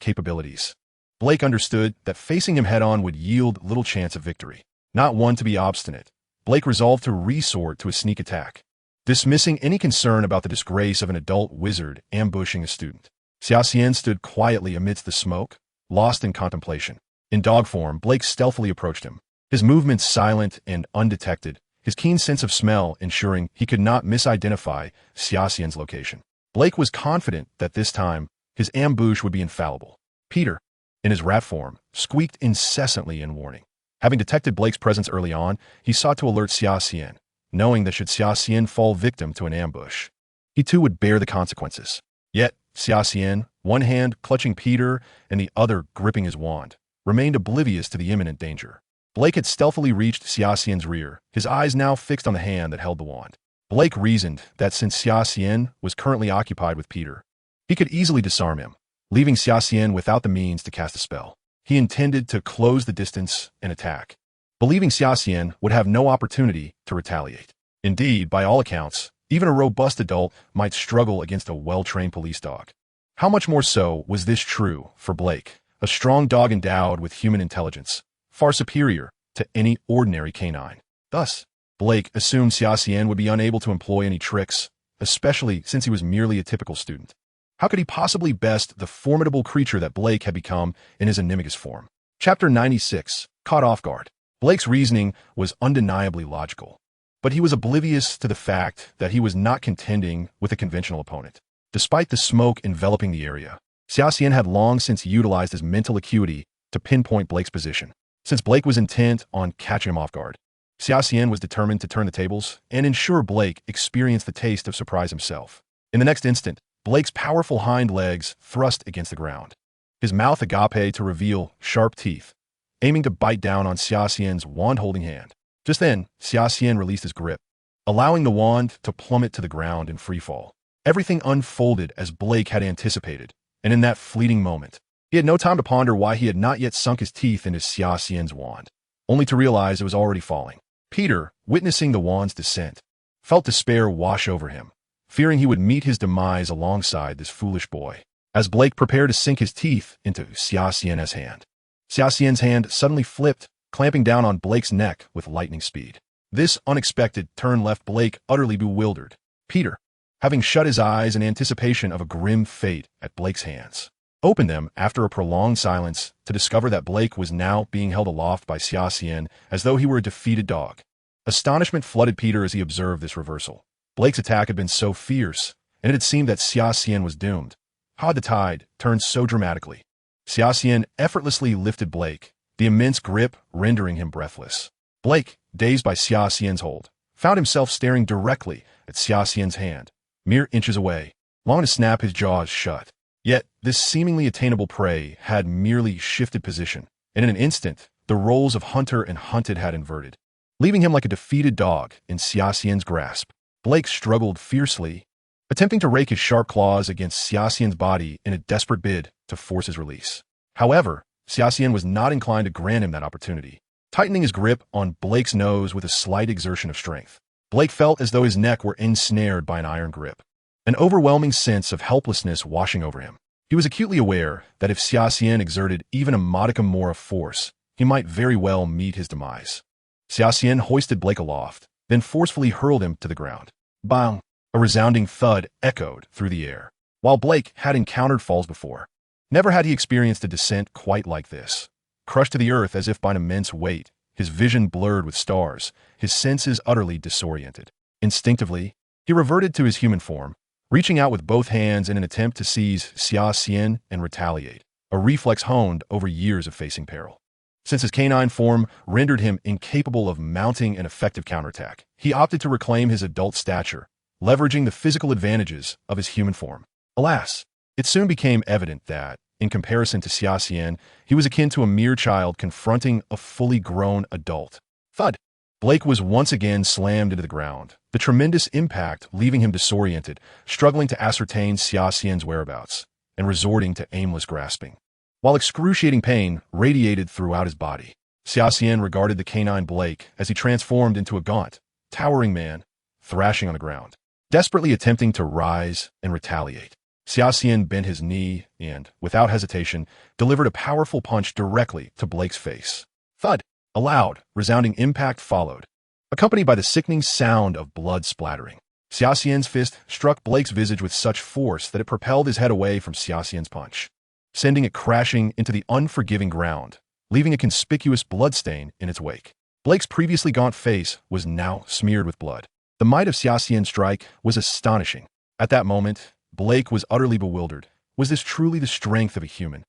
capabilities, Blake understood that facing him head-on would yield little chance of victory. Not one to be obstinate, Blake resolved to resort to a sneak attack, dismissing any concern about the disgrace of an adult wizard ambushing a student. Xia Xian stood quietly amidst the smoke, lost in contemplation. In dog form, Blake stealthily approached him, his movements silent and undetected, his keen sense of smell ensuring he could not misidentify Xia Xian's location. Blake was confident that this time, his ambush would be infallible. Peter, in his rat form, squeaked incessantly in warning. Having detected Blake's presence early on, he sought to alert Xia Xian, knowing that should Xia Xian fall victim to an ambush, he too would bear the consequences. Yet, Xia Xian, one hand clutching Peter and the other gripping his wand, remained oblivious to the imminent danger. Blake had stealthily reached Xia Xian's rear, his eyes now fixed on the hand that held the wand. Blake reasoned that since Xia Xian was currently occupied with Peter, he could easily disarm him, leaving Xia Xian without the means to cast a spell. He intended to close the distance and attack, believing Xia Xian would have no opportunity to retaliate. Indeed, by all accounts, even a robust adult might struggle against a well-trained police dog. How much more so was this true for Blake, a strong dog endowed with human intelligence, far superior to any ordinary canine. Thus, Blake assumed Xia Xian would be unable to employ any tricks, especially since he was merely a typical student. How could he possibly best the formidable creature that Blake had become in his animagus form? Chapter 96, Caught Off Guard. Blake's reasoning was undeniably logical, but he was oblivious to the fact that he was not contending with a conventional opponent. Despite the smoke enveloping the area, Xia Xian had long since utilized his mental acuity to pinpoint Blake's position. Since Blake was intent on catching him off guard, Xia Xian was determined to turn the tables and ensure Blake experienced the taste of surprise himself. In the next instant, Blake's powerful hind legs thrust against the ground, his mouth agape to reveal sharp teeth, aiming to bite down on Xia Xian's wand-holding hand. Just then, Xia Xian released his grip, allowing the wand to plummet to the ground in freefall. Everything unfolded as Blake had anticipated, and in that fleeting moment, he had no time to ponder why he had not yet sunk his teeth into Xia Xian's wand, only to realize it was already falling. Peter, witnessing the wand's descent, felt despair wash over him, fearing he would meet his demise alongside this foolish boy. As Blake prepared to sink his teeth into Xia Xian's hand, Xia Xian's hand suddenly flipped, clamping down on Blake's neck with lightning speed. This unexpected turn left Blake utterly bewildered. Peter, having shut his eyes in anticipation of a grim fate at Blake's hands, opened them after a prolonged silence to discover that Blake was now being held aloft by Xia Xian as though he were a defeated dog. Astonishment flooded Peter as he observed this reversal. Blake's attack had been so fierce, and it had seemed that Xia Xian was doomed. How the tide turned so dramatically. Xia Xian effortlessly lifted Blake, the immense grip rendering him breathless. Blake, dazed by Xia Xian's hold, found himself staring directly at Xia Xian's hand, mere inches away, longing to snap his jaws shut. Yet, this seemingly attainable prey had merely shifted position, and in an instant, the roles of hunter and hunted had inverted, leaving him like a defeated dog in Xia Xian's grasp. Blake struggled fiercely, attempting to rake his sharp claws against Xia Xian's body in a desperate bid to force his release. However, Xia Xian was not inclined to grant him that opportunity, tightening his grip on Blake's nose with a slight exertion of strength. Blake felt as though his neck were ensnared by an iron grip, an overwhelming sense of helplessness washing over him. He was acutely aware that if Xia Xian exerted even a modicum more of force, he might very well meet his demise. Xia Xian hoisted Blake aloft, then forcefully hurled him to the ground. Bang! A resounding thud echoed through the air. While Blake had encountered falls before, never had he experienced a descent quite like this. Crushed to the earth as if by an immense weight, his vision blurred with stars, his senses utterly disoriented. Instinctively, he reverted to his human form, reaching out with both hands in an attempt to seize Xia Xian and retaliate, a reflex honed over years of facing peril. Since his canine form rendered him incapable of mounting an effective counterattack, he opted to reclaim his adult stature, leveraging the physical advantages of his human form. Alas, it soon became evident that, in comparison to Xia Xian, he was akin to a mere child confronting a fully grown adult. Thud! Blake was once again slammed into the ground, the tremendous impact leaving him disoriented, struggling to ascertain Xia Xian's whereabouts, and resorting to aimless grasping. While excruciating pain radiated throughout his body, Xia Xian regarded the canine Blake as he transformed into a gaunt, towering man, thrashing on the ground, desperately attempting to rise and retaliate. Xia Xian bent his knee and, without hesitation, delivered a powerful punch directly to Blake's face. Thud! A loud, resounding impact followed, accompanied by the sickening sound of blood splattering. Xia Xian's fist struck Blake's visage with such force that it propelled his head away from Xia Xian's punch, sending it crashing into the unforgiving ground, leaving a conspicuous bloodstain in its wake. Blake's previously gaunt face was now smeared with blood. The might of Xia Xian's strike was astonishing. At that moment, Blake was utterly bewildered. Was this truly the strength of a human?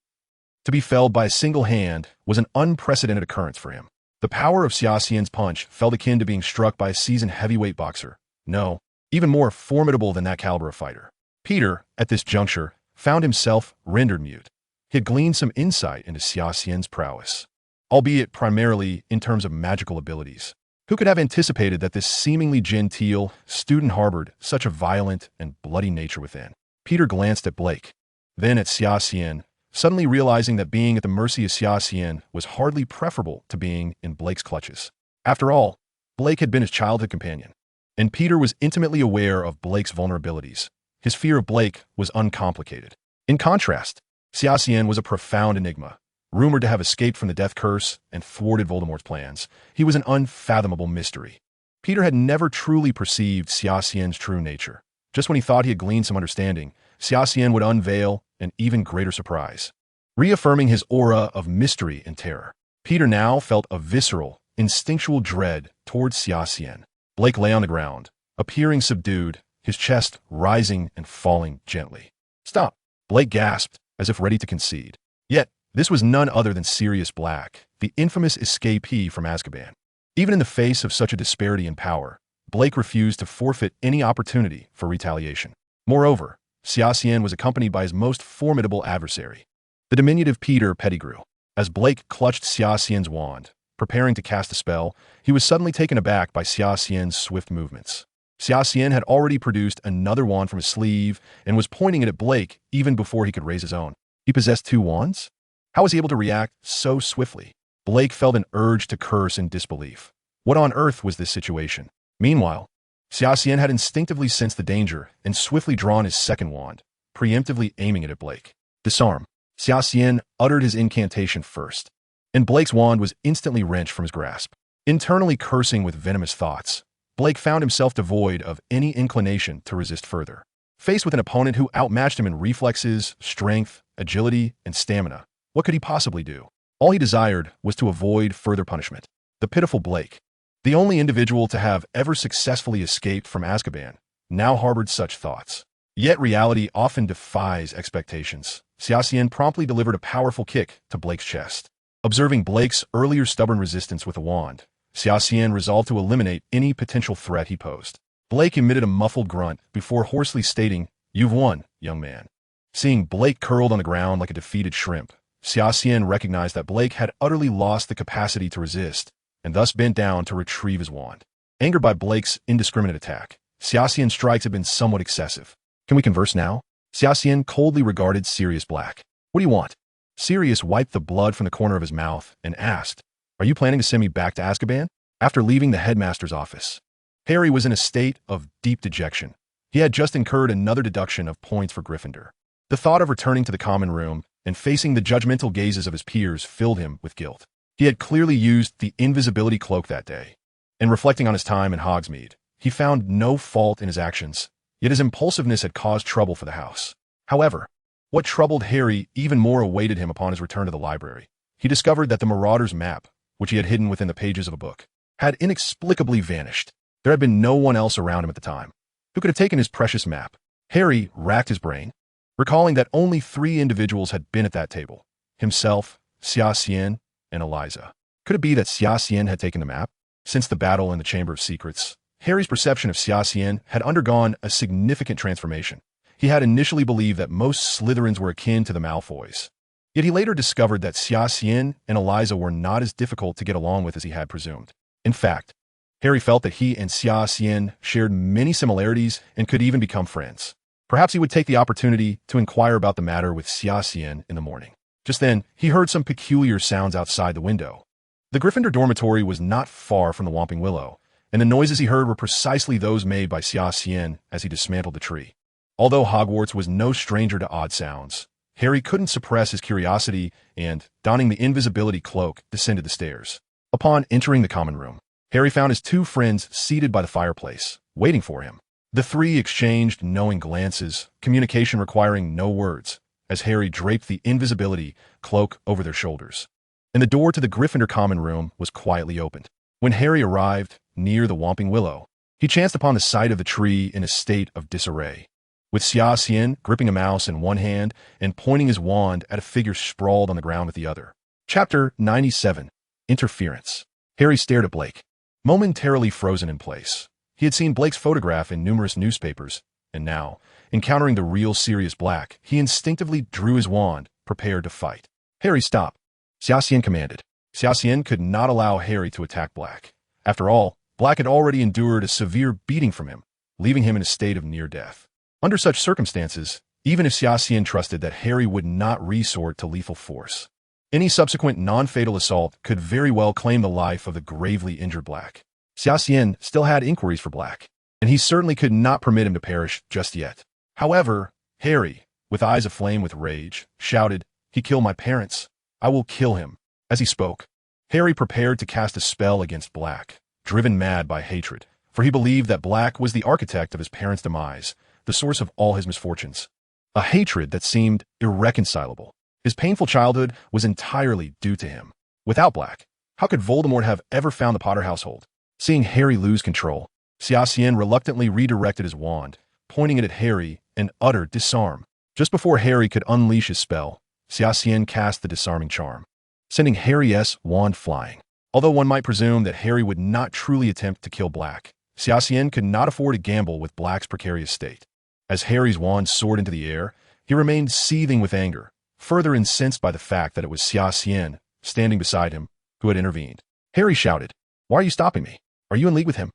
To be felled by a single hand was an unprecedented occurrence for him. The power of Xia Xian's punch felt akin to being struck by a seasoned heavyweight boxer. No, even more formidable than that caliber of fighter. Peter, at this juncture, found himself rendered mute. He had gleaned some insight into Xia Xian's prowess, albeit primarily in terms of magical abilities. Who could have anticipated that this seemingly genteel student harbored such a violent and bloody nature within? Peter glanced at Blake, then at Xia Xian, suddenly realizing that being at the mercy of Xia Xian was hardly preferable to being in Blake's clutches. After all, Blake had been his childhood companion, and Peter was intimately aware of Blake's vulnerabilities. His fear of Blake was uncomplicated. In contrast, Xia Xian was a profound enigma. Rumored to have escaped from the death curse and thwarted Voldemort's plans, he was an unfathomable mystery. Peter had never truly perceived Xia Xian's true nature. Just when he thought he had gleaned some understanding, Xia Xian would unveil an even greater surprise, reaffirming his aura of mystery and terror. Peter now felt a visceral, instinctual dread towards Xia Xian. Blake lay on the ground, appearing subdued, his chest rising and falling gently. Stop! Blake gasped, as if ready to concede. Yet, this was none other than Sirius Black, the infamous escapee from Azkaban. Even in the face of such a disparity in power, Blake refused to forfeit any opportunity for retaliation. Moreover, Xia Xian was accompanied by his most formidable adversary, the diminutive Peter Pettigrew. As Blake clutched Xia Xian's wand, preparing to cast a spell, he was suddenly taken aback by Xia Xian's swift movements. Xia Xian had already produced another wand from his sleeve and was pointing it at Blake even before he could raise his own. He possessed two wands? How was he able to react so swiftly? Blake felt an urge to curse in disbelief. What on earth was this situation? Meanwhile, Xia Xian had instinctively sensed the danger and swiftly drawn his second wand, preemptively aiming it at Blake. Disarm. Xia Xian uttered his incantation first, and Blake's wand was instantly wrenched from his grasp. Internally cursing with venomous thoughts, Blake found himself devoid of any inclination to resist further. Faced with an opponent who outmatched him in reflexes, strength, agility, and stamina, what could he possibly do? All he desired was to avoid further punishment. The pitiful Blake, the only individual to have ever successfully escaped from Azkaban, now harbored such thoughts. Yet reality often defies expectations. Xia Xian promptly delivered a powerful kick to Blake's chest. Observing Blake's earlier stubborn resistance with a wand, Xia Xian resolved to eliminate any potential threat he posed. Blake emitted a muffled grunt before hoarsely stating, "You've won, young man." Seeing Blake curled on the ground like a defeated shrimp, Xia Xian recognized that Blake had utterly lost the capacity to resist, and thus bent down to retrieve his wand. Angered by Blake's indiscriminate attack, Xia Xian's strikes had been somewhat excessive. "Can we converse now?" Xia Xian coldly regarded Sirius Black. "What do you want?" Sirius wiped the blood from the corner of his mouth and asked, "Are you planning to send me back to Azkaban?" After leaving the headmaster's office, Harry was in a state of deep dejection. He had just incurred another deduction of points for Gryffindor. The thought of returning to the common room and facing the judgmental gazes of his peers filled him with guilt. He had clearly used the invisibility cloak that day, and reflecting on his time in Hogsmeade, he found no fault in his actions, yet his impulsiveness had caused trouble for the house. However, what troubled Harry even more awaited him upon his return to the library. He discovered that the Marauder's map, which he had hidden within the pages of a book, had inexplicably vanished. There had been no one else around him at the time who could have taken his precious map. Harry racked his brain, recalling that only 3 individuals had been at that table: himself, Xia Xian, and Eliza. Could it be that Xia Xian had taken the map? Since the battle in the Chamber of Secrets, Harry's perception of Xia Xian had undergone a significant transformation. He had initially believed that most Slytherins were akin to the Malfoys. Yet he later discovered that Xia Xian and Eliza were not as difficult to get along with as he had presumed. In fact, Harry felt that he and Xia Xian shared many similarities and could even become friends. Perhaps he would take the opportunity to inquire about the matter with Xia Xian in the morning. Just then, he heard some peculiar sounds outside the window. The Gryffindor dormitory was not far from the Whomping Willow, and the noises he heard were precisely those made by Xia Xian as he dismantled the tree. Although Hogwarts was no stranger to odd sounds, Harry couldn't suppress his curiosity and, donning the invisibility cloak, descended the stairs. Upon entering the common room, Harry found his 2 friends seated by the fireplace, waiting for him. The 3 exchanged knowing glances, communication requiring no words, as Harry draped the invisibility cloak over their shoulders. And the door to the Gryffindor common room was quietly opened. When Harry arrived near the Whomping Willow, he chanced upon the sight of the tree in a state of disarray. With Xia Xian gripping a mouse in one hand and pointing his wand at a figure sprawled on the ground with the other. Chapter 97. Interference. Harry stared at Blake, momentarily frozen in place. He had seen Blake's photograph in numerous newspapers, and now, encountering the real Sirius Black, he instinctively drew his wand, prepared to fight. "Harry, stop," Xia Xian commanded. Xia Xian could not allow Harry to attack Black. After all, Black had already endured a severe beating from him, leaving him in a state of near death. Under such circumstances, even if Xia Xian trusted that Harry would not resort to lethal force, any subsequent non-fatal assault could very well claim the life of the gravely injured Black. Xia Xian still had inquiries for Black, and he certainly could not permit him to perish just yet. However, Harry, with eyes aflame with rage, shouted, "He killed my parents. I will kill him." As he spoke, Harry prepared to cast a spell against Black, driven mad by hatred, for he believed that Black was the architect of his parents' demise, the source of all his misfortunes. A hatred that seemed irreconcilable. His painful childhood was entirely due to him. Without Black, how could Voldemort have ever found the Potter household? Seeing Harry lose control, Xia Xian reluctantly redirected his wand, pointing it at Harry in utter disarm. Just before Harry could unleash his spell, Xia Xian cast the disarming charm, sending Harry's wand flying. Although one might presume that Harry would not truly attempt to kill Black, Xia Xian could not afford to gamble with Black's precarious state. As Harry's wand soared into the air, he remained seething with anger, further incensed by the fact that it was Xia Xian, standing beside him, who had intervened. Harry shouted, "Why are you stopping me? Are you in league with him?"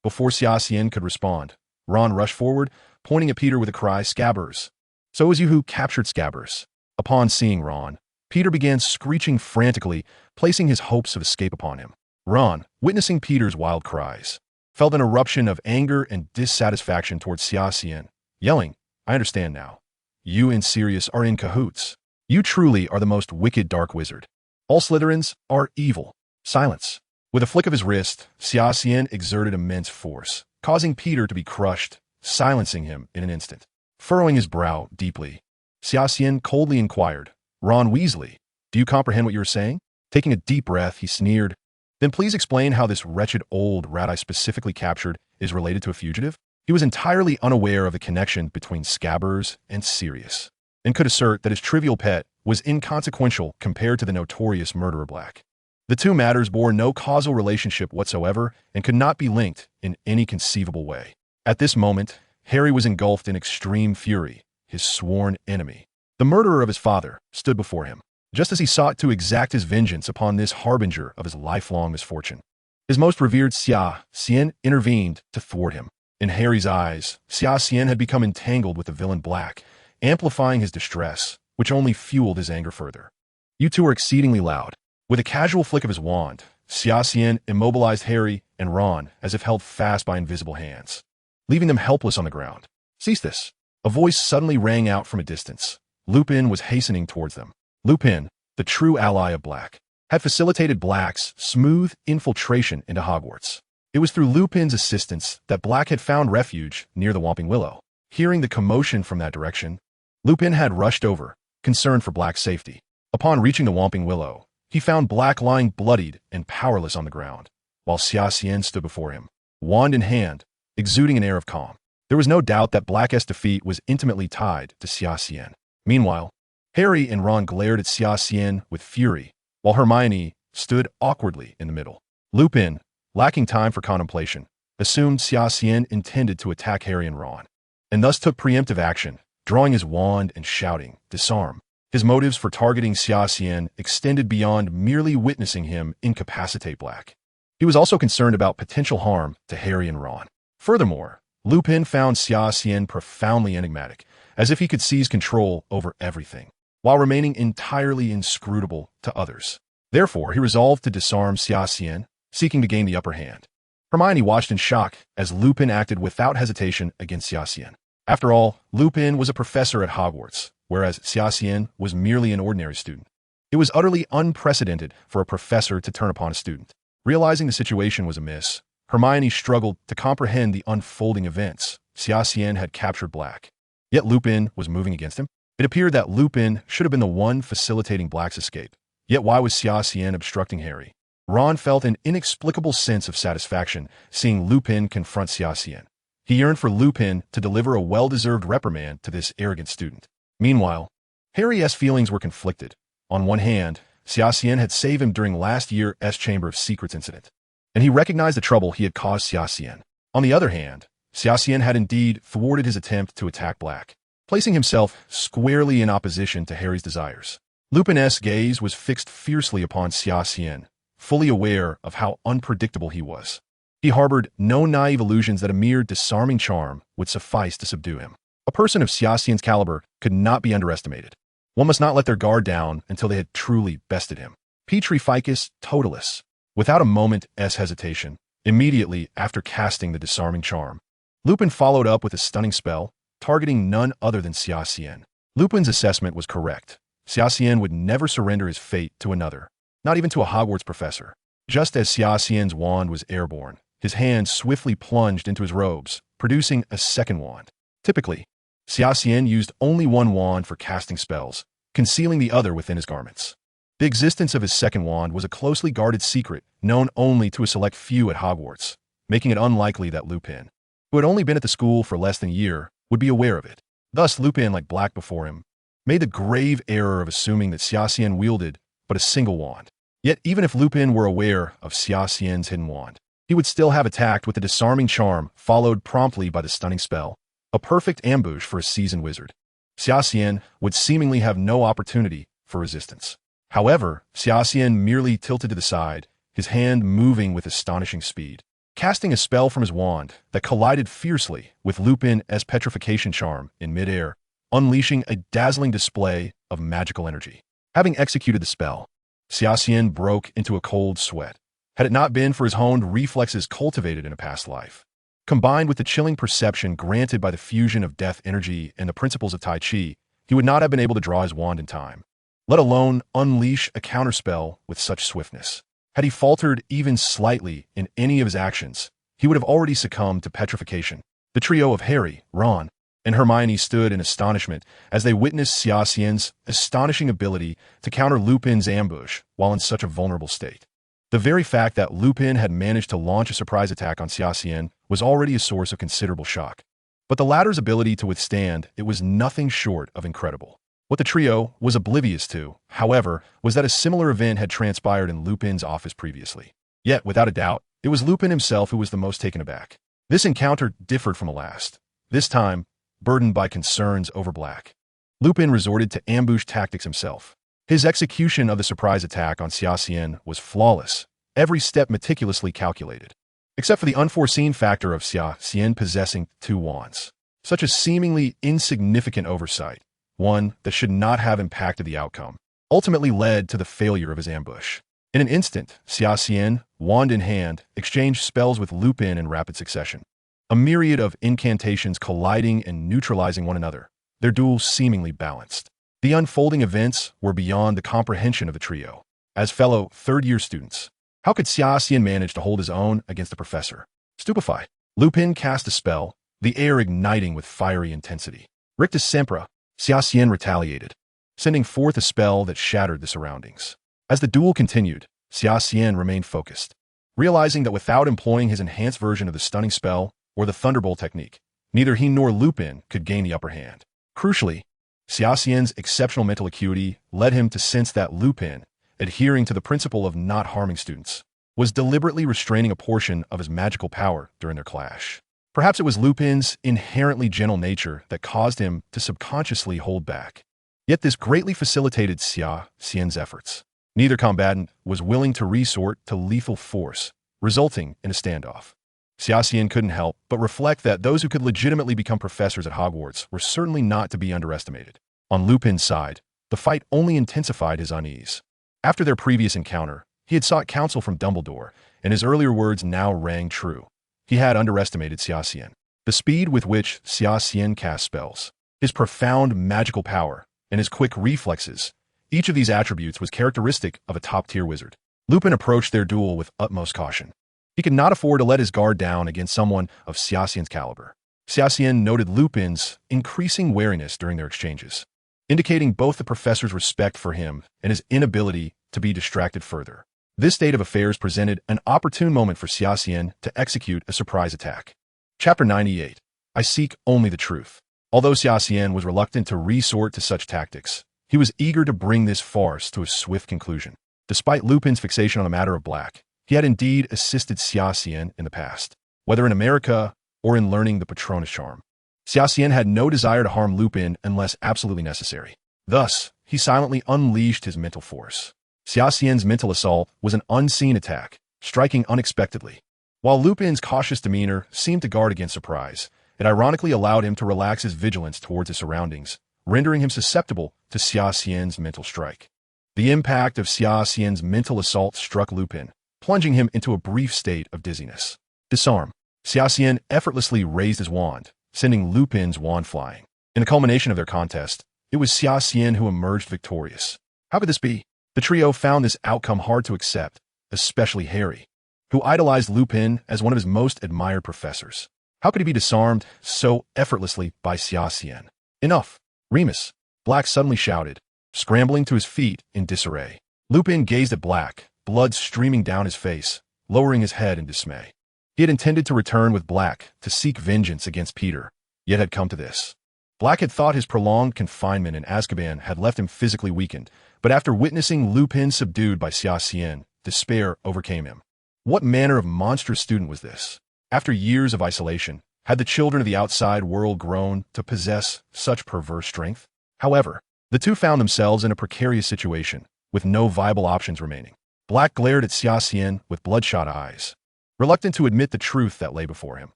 Before Xia Xian could respond, Ron rushed forward, pointing at Peter with a cry, "Scabbers! So it was you who captured Scabbers." Upon seeing Ron, Peter began screeching frantically, placing his hopes of escape upon him. Ron, witnessing Peter's wild cries, felt an eruption of anger and dissatisfaction towards Xia Xian, yelling, "I understand now. You and Sirius are in cahoots. You truly are the most wicked dark wizard. All Slytherins are evil. Silence." With a flick of his wrist, Xia Xian exerted immense force, causing Peter to be crushed, silencing him in an instant. Furrowing his brow deeply, Xia Xian coldly inquired, "Ron Weasley, do you comprehend what you are saying?" Taking a deep breath, he sneered, "Then please explain how this wretched old rat I specifically captured is related to a fugitive." He was entirely unaware of the connection between Scabbers and Sirius, and could assert that his trivial pet was inconsequential compared to the notorious murderer Black. The two matters bore no causal relationship whatsoever and could not be linked in any conceivable way. At this moment, Harry was engulfed in extreme fury. His sworn enemy, the murderer of his father, stood before him, just as he sought to exact his vengeance upon this harbinger of his lifelong misfortune. His most revered Xia Xian intervened to thwart him. In Harry's eyes, Xia Xian had become entangled with the villain Black, amplifying his distress, which only fueled his anger further. "You two are exceedingly loud." With a casual flick of his wand, Xia Xian immobilized Harry and Ron as if held fast by invisible hands, leaving them helpless on the ground. "Cease this." A voice suddenly rang out from a distance. Lupin was hastening towards them. Lupin, the true ally of Black, had facilitated Black's smooth infiltration into Hogwarts. It was through Lupin's assistance that Black had found refuge near the Whomping Willow. Hearing the commotion from that direction, Lupin had rushed over, concerned for Black's safety. Upon reaching the Whomping Willow, he found Black lying bloodied and powerless on the ground, while Xia Xian stood before him, wand in hand, exuding an air of calm. There was no doubt that Black's defeat was intimately tied to Xia Xian. Meanwhile, Harry and Ron glared at Xia Xian with fury, while Hermione stood awkwardly in the middle. Lupin, lacking time for contemplation, assumed Xia Xian intended to attack Harry and Ron, and thus took preemptive action, drawing his wand and shouting, "Disarm." His motives for targeting Xia Xian extended beyond merely witnessing him incapacitate Black. He was also concerned about potential harm to Harry and Ron. Furthermore, Lupin found Xia Xian profoundly enigmatic, as if he could seize control over everything, while remaining entirely inscrutable to others. Therefore, he resolved to disarm Xia Xian, seeking to gain the upper hand. Hermione watched in shock as Lupin acted without hesitation against Xia Xian. After all, Lupin was a professor at Hogwarts, whereas Xia Xian was merely an ordinary student. It was utterly unprecedented for a professor to turn upon a student. Realizing the situation was amiss, Hermione struggled to comprehend the unfolding events. Xia Xian had captured Black, yet Lupin was moving against him. It appeared that Lupin should have been the one facilitating Black's escape. Yet why was Xia Xian obstructing Harry? Ron felt an inexplicable sense of satisfaction seeing Lupin confront Xia Xian. He yearned for Lupin to deliver a well-deserved reprimand to this arrogant student. Meanwhile, Harry's feelings were conflicted. On one hand, Xia Xian had saved him during last year's Chamber of Secrets incident, and he recognized the trouble he had caused Xia Xian. On the other hand, Xia Xian had indeed thwarted his attempt to attack Black, placing himself squarely in opposition to Harry's desires. Lupin's gaze was fixed fiercely upon Xia Xian, fully aware of how unpredictable he was. He harbored no naive illusions that a mere disarming charm would suffice to subdue him. A person of Xia Xian's caliber could not be underestimated. One must not let their guard down until they had truly bested him. Petrificus totalis. Without a moment's hesitation, immediately after casting the disarming charm, Lupin followed up with a stunning spell, targeting none other than Xia Xian. Lupin's assessment was correct. Xia Xian would never surrender his fate to another, not even to a Hogwarts professor. Just as Xia Xian's wand was airborne, his hand swiftly plunged into his robes, producing a second wand. Typically, Xia Xian used only one wand for casting spells, concealing the other within his garments. The existence of his second wand was a closely guarded secret known only to a select few at Hogwarts, making it unlikely that Lupin, who had only been at the school for less than a year, would be aware of it. Thus, Lupin, like Black before him, made the grave error of assuming that Xia Xian wielded but a single wand. Yet, even if Lupin were aware of Xia Xian's hidden wand, he would still have attacked with a disarming charm followed promptly by the stunning spell, a perfect ambush for a seasoned wizard. Xia Xian would seemingly have no opportunity for resistance. However, Xia Xian merely tilted to the side, his hand moving with astonishing speed, casting a spell from his wand that collided fiercely with Lupin's petrification charm in midair, unleashing a dazzling display of magical energy. Having executed the spell, Xia Xian broke into a cold sweat. Had it not been for his honed reflexes cultivated in a past life, combined with the chilling perception granted by the fusion of death energy and the principles of Tai Chi, he would not have been able to draw his wand in time, let alone unleash a counterspell with such swiftness. Had he faltered even slightly in any of his actions, he would have already succumbed to petrification. The trio of Harry, Ron, and Hermione stood in astonishment as they witnessed Xia Xian's astonishing ability to counter Lupin's ambush while in such a vulnerable state. The very fact that Lupin had managed to launch a surprise attack on Xia Xian was already a source of considerable shock. But the latter's ability to withstand it was nothing short of incredible. What the trio was oblivious to, however, was that a similar event had transpired in Lupin's office previously. Yet, without a doubt, it was Lupin himself who was the most taken aback. This encounter differed from the last. This time, burdened by concerns over Black, Lupin resorted to ambush tactics himself. His execution of the surprise attack on Xia Xian was flawless, every step meticulously calculated. Except for the unforeseen factor of Xia Xian possessing two wands. Such a seemingly insignificant oversight, one that should not have impacted the outcome, ultimately led to the failure of his ambush. In an instant, Xia Xian, wand in hand, exchanged spells with Lupin in rapid succession. A myriad of incantations colliding and neutralizing one another, their duel seemingly balanced. The unfolding events were beyond the comprehension of the trio. As fellow third-year students, how could Xia Xian manage to hold his own against the professor? Stupefied, Lupin cast a spell, the air igniting with fiery intensity. Rictus Sempra, Xia Xian retaliated, sending forth a spell that shattered the surroundings. As the duel continued, Xia Xian remained focused, realizing that without employing his enhanced version of the stunning spell or the Thunderbolt technique, neither he nor Lupin could gain the upper hand. Crucially, Xia Xian's exceptional mental acuity led him to sense that Lupin, adhering to the principle of not harming students, was deliberately restraining a portion of his magical power during their clash. Perhaps it was Lupin's inherently gentle nature that caused him to subconsciously hold back. Yet this greatly facilitated Xia Xian's efforts. Neither combatant was willing to resort to lethal force, resulting in a standoff. Xia Xian couldn't help but reflect that those who could legitimately become professors at Hogwarts were certainly not to be underestimated. On Lupin's side, the fight only intensified his unease. After their previous encounter, he had sought counsel from Dumbledore, and his earlier words now rang true. He had underestimated Xia Xian. The speed with which Xia Xian cast spells, his profound magical power, and his quick reflexes, each of these attributes was characteristic of a top-tier wizard. Lupin approached their duel with utmost caution. He could not afford to let his guard down against someone of Xia Xian's caliber. Xia Xian noted Lupin's increasing wariness during their exchanges, indicating both the professor's respect for him and his inability to be distracted further. This state of affairs presented an opportune moment for Xia Xian to execute a surprise attack. Chapter 98. I Seek Only the Truth. Although Xia Xian was reluctant to resort to such tactics, he was eager to bring this farce to a swift conclusion. Despite Lupin's fixation on the matter of Black, he had indeed assisted Xia Xian in the past, whether in America or in learning the Patronus charm. Xia Xian had no desire to harm Lupin unless absolutely necessary. Thus, he silently unleashed his mental force. Xia Xian's mental assault was an unseen attack, striking unexpectedly. While Lupin's cautious demeanor seemed to guard against surprise, it ironically allowed him to relax his vigilance towards his surroundings, rendering him susceptible to Xia Xian's mental strike. The impact of Xia Xian's mental assault struck Lupin, plunging him into a brief state of dizziness. Disarm. Xia Xian effortlessly raised his wand, sending Lupin's wand flying. In the culmination of their contest, it was Xia Xian who emerged victorious. How could this be? The trio found this outcome hard to accept, especially Harry, who idolized Lupin as one of his most admired professors. How could he be disarmed so effortlessly by Xia Xian? Enough! Remus, Black suddenly shouted, scrambling to his feet in disarray. Lupin gazed at Black, blood streaming down his face, lowering his head in dismay. He had intended to return with Black to seek vengeance against Peter, yet had come to this. Black had thought his prolonged confinement in Azkaban had left him physically weakened, but after witnessing Lupin subdued by Xia Xian, despair overcame him. What manner of monstrous student was this? After years of isolation, had the children of the outside world grown to possess such perverse strength? However, the two found themselves in a precarious situation, with no viable options remaining. Black glared at Xia Xian with bloodshot eyes, reluctant to admit the truth that lay before him.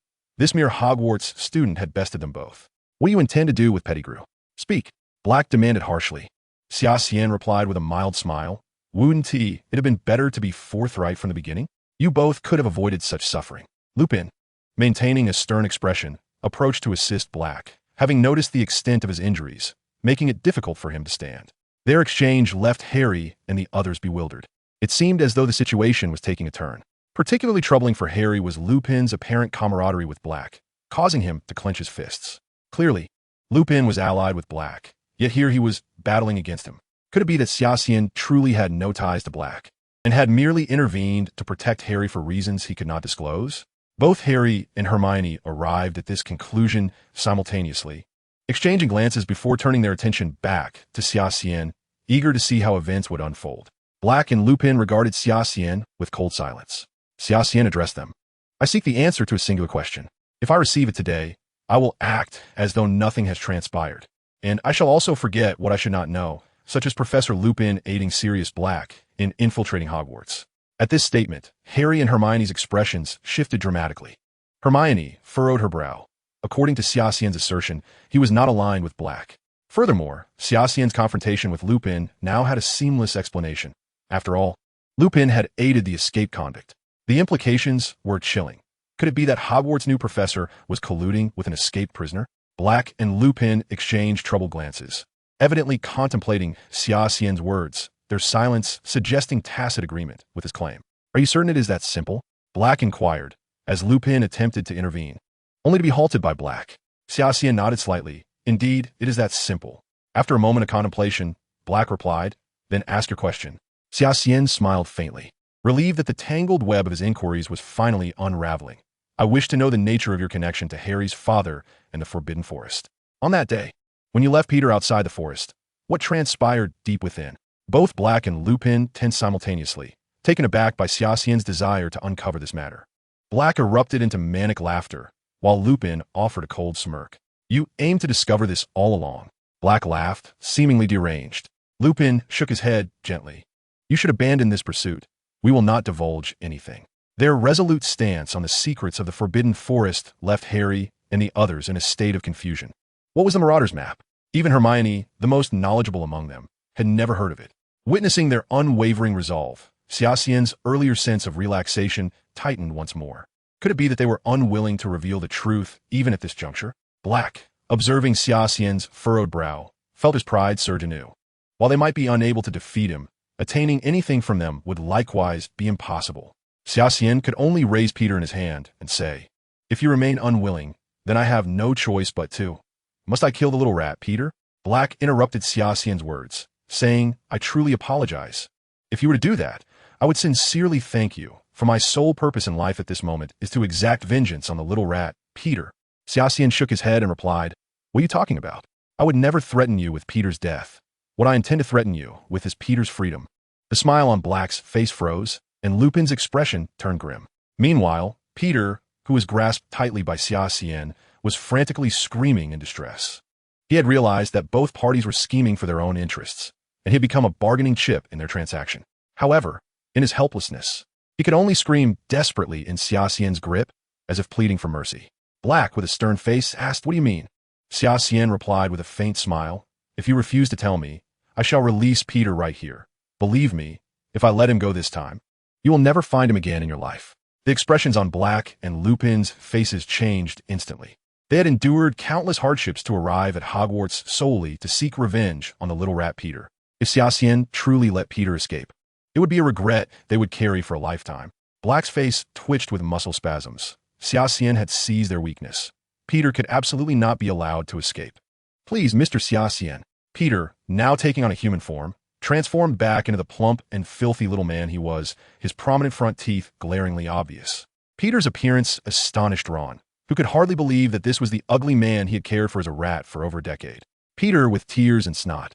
This mere Hogwarts student had bested them both. What do you intend to do with Pettigrew? Speak, Black demanded harshly. Xia Xian replied with a mild smile. Wouldn't it have been better to be forthright from the beginning? You both could have avoided such suffering. Lupin, maintaining a stern expression, approached to assist Black, having noticed the extent of his injuries, making it difficult for him to stand. Their exchange left Harry and the others bewildered. It seemed as though the situation was taking a turn. Particularly troubling for Harry was Lupin's apparent camaraderie with Black, causing him to clench his fists. Clearly, Lupin was allied with Black, yet here he was battling against him. Could it be that Xia Xian truly had no ties to Black, and had merely intervened to protect Harry for reasons he could not disclose? Both Harry and Hermione arrived at this conclusion simultaneously, exchanging glances before turning their attention back to Xia Xian, eager to see how events would unfold. Black and Lupin regarded Xia Xian with cold silence. Xia Xian addressed them. I seek the answer to a singular question. If I receive it today, I will act as though nothing has transpired. And I shall also forget what I should not know, such as Professor Lupin aiding Sirius Black in infiltrating Hogwarts. At this statement, Harry and Hermione's expressions shifted dramatically. Hermione furrowed her brow. According to Xia Xian's assertion, he was not aligned with Black. Furthermore, Xia Xian's confrontation with Lupin now had a seamless explanation. After all, Lupin had aided the escape convict. The implications were chilling. Could it be that Hogwarts' new professor was colluding with an escaped prisoner? Black and Lupin exchanged troubled glances, evidently contemplating Xia Xian's words, their silence suggesting tacit agreement with his claim. Are you certain it is that simple? Black inquired, as Lupin attempted to intervene, only to be halted by Black. Xia Xian nodded slightly. Indeed, it is that simple. After a moment of contemplation, Black replied, then ask your question. Xia Xian smiled faintly, relieved that the tangled web of his inquiries was finally unraveling. I wish to know the nature of your connection to Harry's father and the Forbidden Forest. On that day, when you left Peter outside the forest, what transpired deep within? Both Black and Lupin tensed simultaneously, taken aback by Xia Xian's desire to uncover this matter. Black erupted into manic laughter, while Lupin offered a cold smirk. You aimed to discover this all along. Black laughed, seemingly deranged. Lupin shook his head gently. You should abandon this pursuit. We will not divulge anything. Their resolute stance on the secrets of the Forbidden Forest left Harry and the others in a state of confusion. What was the Marauders map? Even Hermione, the most knowledgeable among them, had never heard of it. Witnessing their unwavering resolve, Xia Xian's earlier sense of relaxation tightened once more. Could it be that they were unwilling to reveal the truth even at this juncture? Black, observing Xia Xian's furrowed brow, felt his pride surge anew. While they might be unable to defeat him, attaining anything from them would likewise be impossible. Xia Xian could only raise Peter in his hand and say, If you remain unwilling, then I have no choice but to. Must I kill the little rat, Peter? Black interrupted Xia Xian's words, saying, I truly apologize. If you were to do that, I would sincerely thank you, for my sole purpose in life at this moment is to exact vengeance on the little rat, Peter. Xia Xian shook his head and replied, What are you talking about? I would never threaten you with Peter's death. What I intend to threaten you with is Peter's freedom. The smile on Black's face froze, and Lupin's expression turned grim. Meanwhile, Peter, who was grasped tightly by Xia Xian, was frantically screaming in distress. He had realized that both parties were scheming for their own interests, and he had become a bargaining chip in their transaction. However, in his helplessness, he could only scream desperately in Xia Xian's grip, as if pleading for mercy. Black, with a stern face, asked, What do you mean? Xia Xian replied with a faint smile, If you refuse to tell me, I shall release Peter right here. Believe me, if I let him go this time, you will never find him again in your life. The expressions on Black and Lupin's faces changed instantly. They had endured countless hardships to arrive at Hogwarts solely to seek revenge on the little rat Peter. If Xia Xian truly let Peter escape, it would be a regret they would carry for a lifetime. Black's face twitched with muscle spasms. Xia Xian had seized their weakness. Peter could absolutely not be allowed to escape. Please, Mr. Xia Xian. Peter, now taking on a human form, transformed back into the plump and filthy little man he was, his prominent front teeth glaringly obvious. Peter's appearance astonished Ron, who could hardly believe that this was the ugly man he had cared for as a rat for over a decade. Peter, with tears and snot,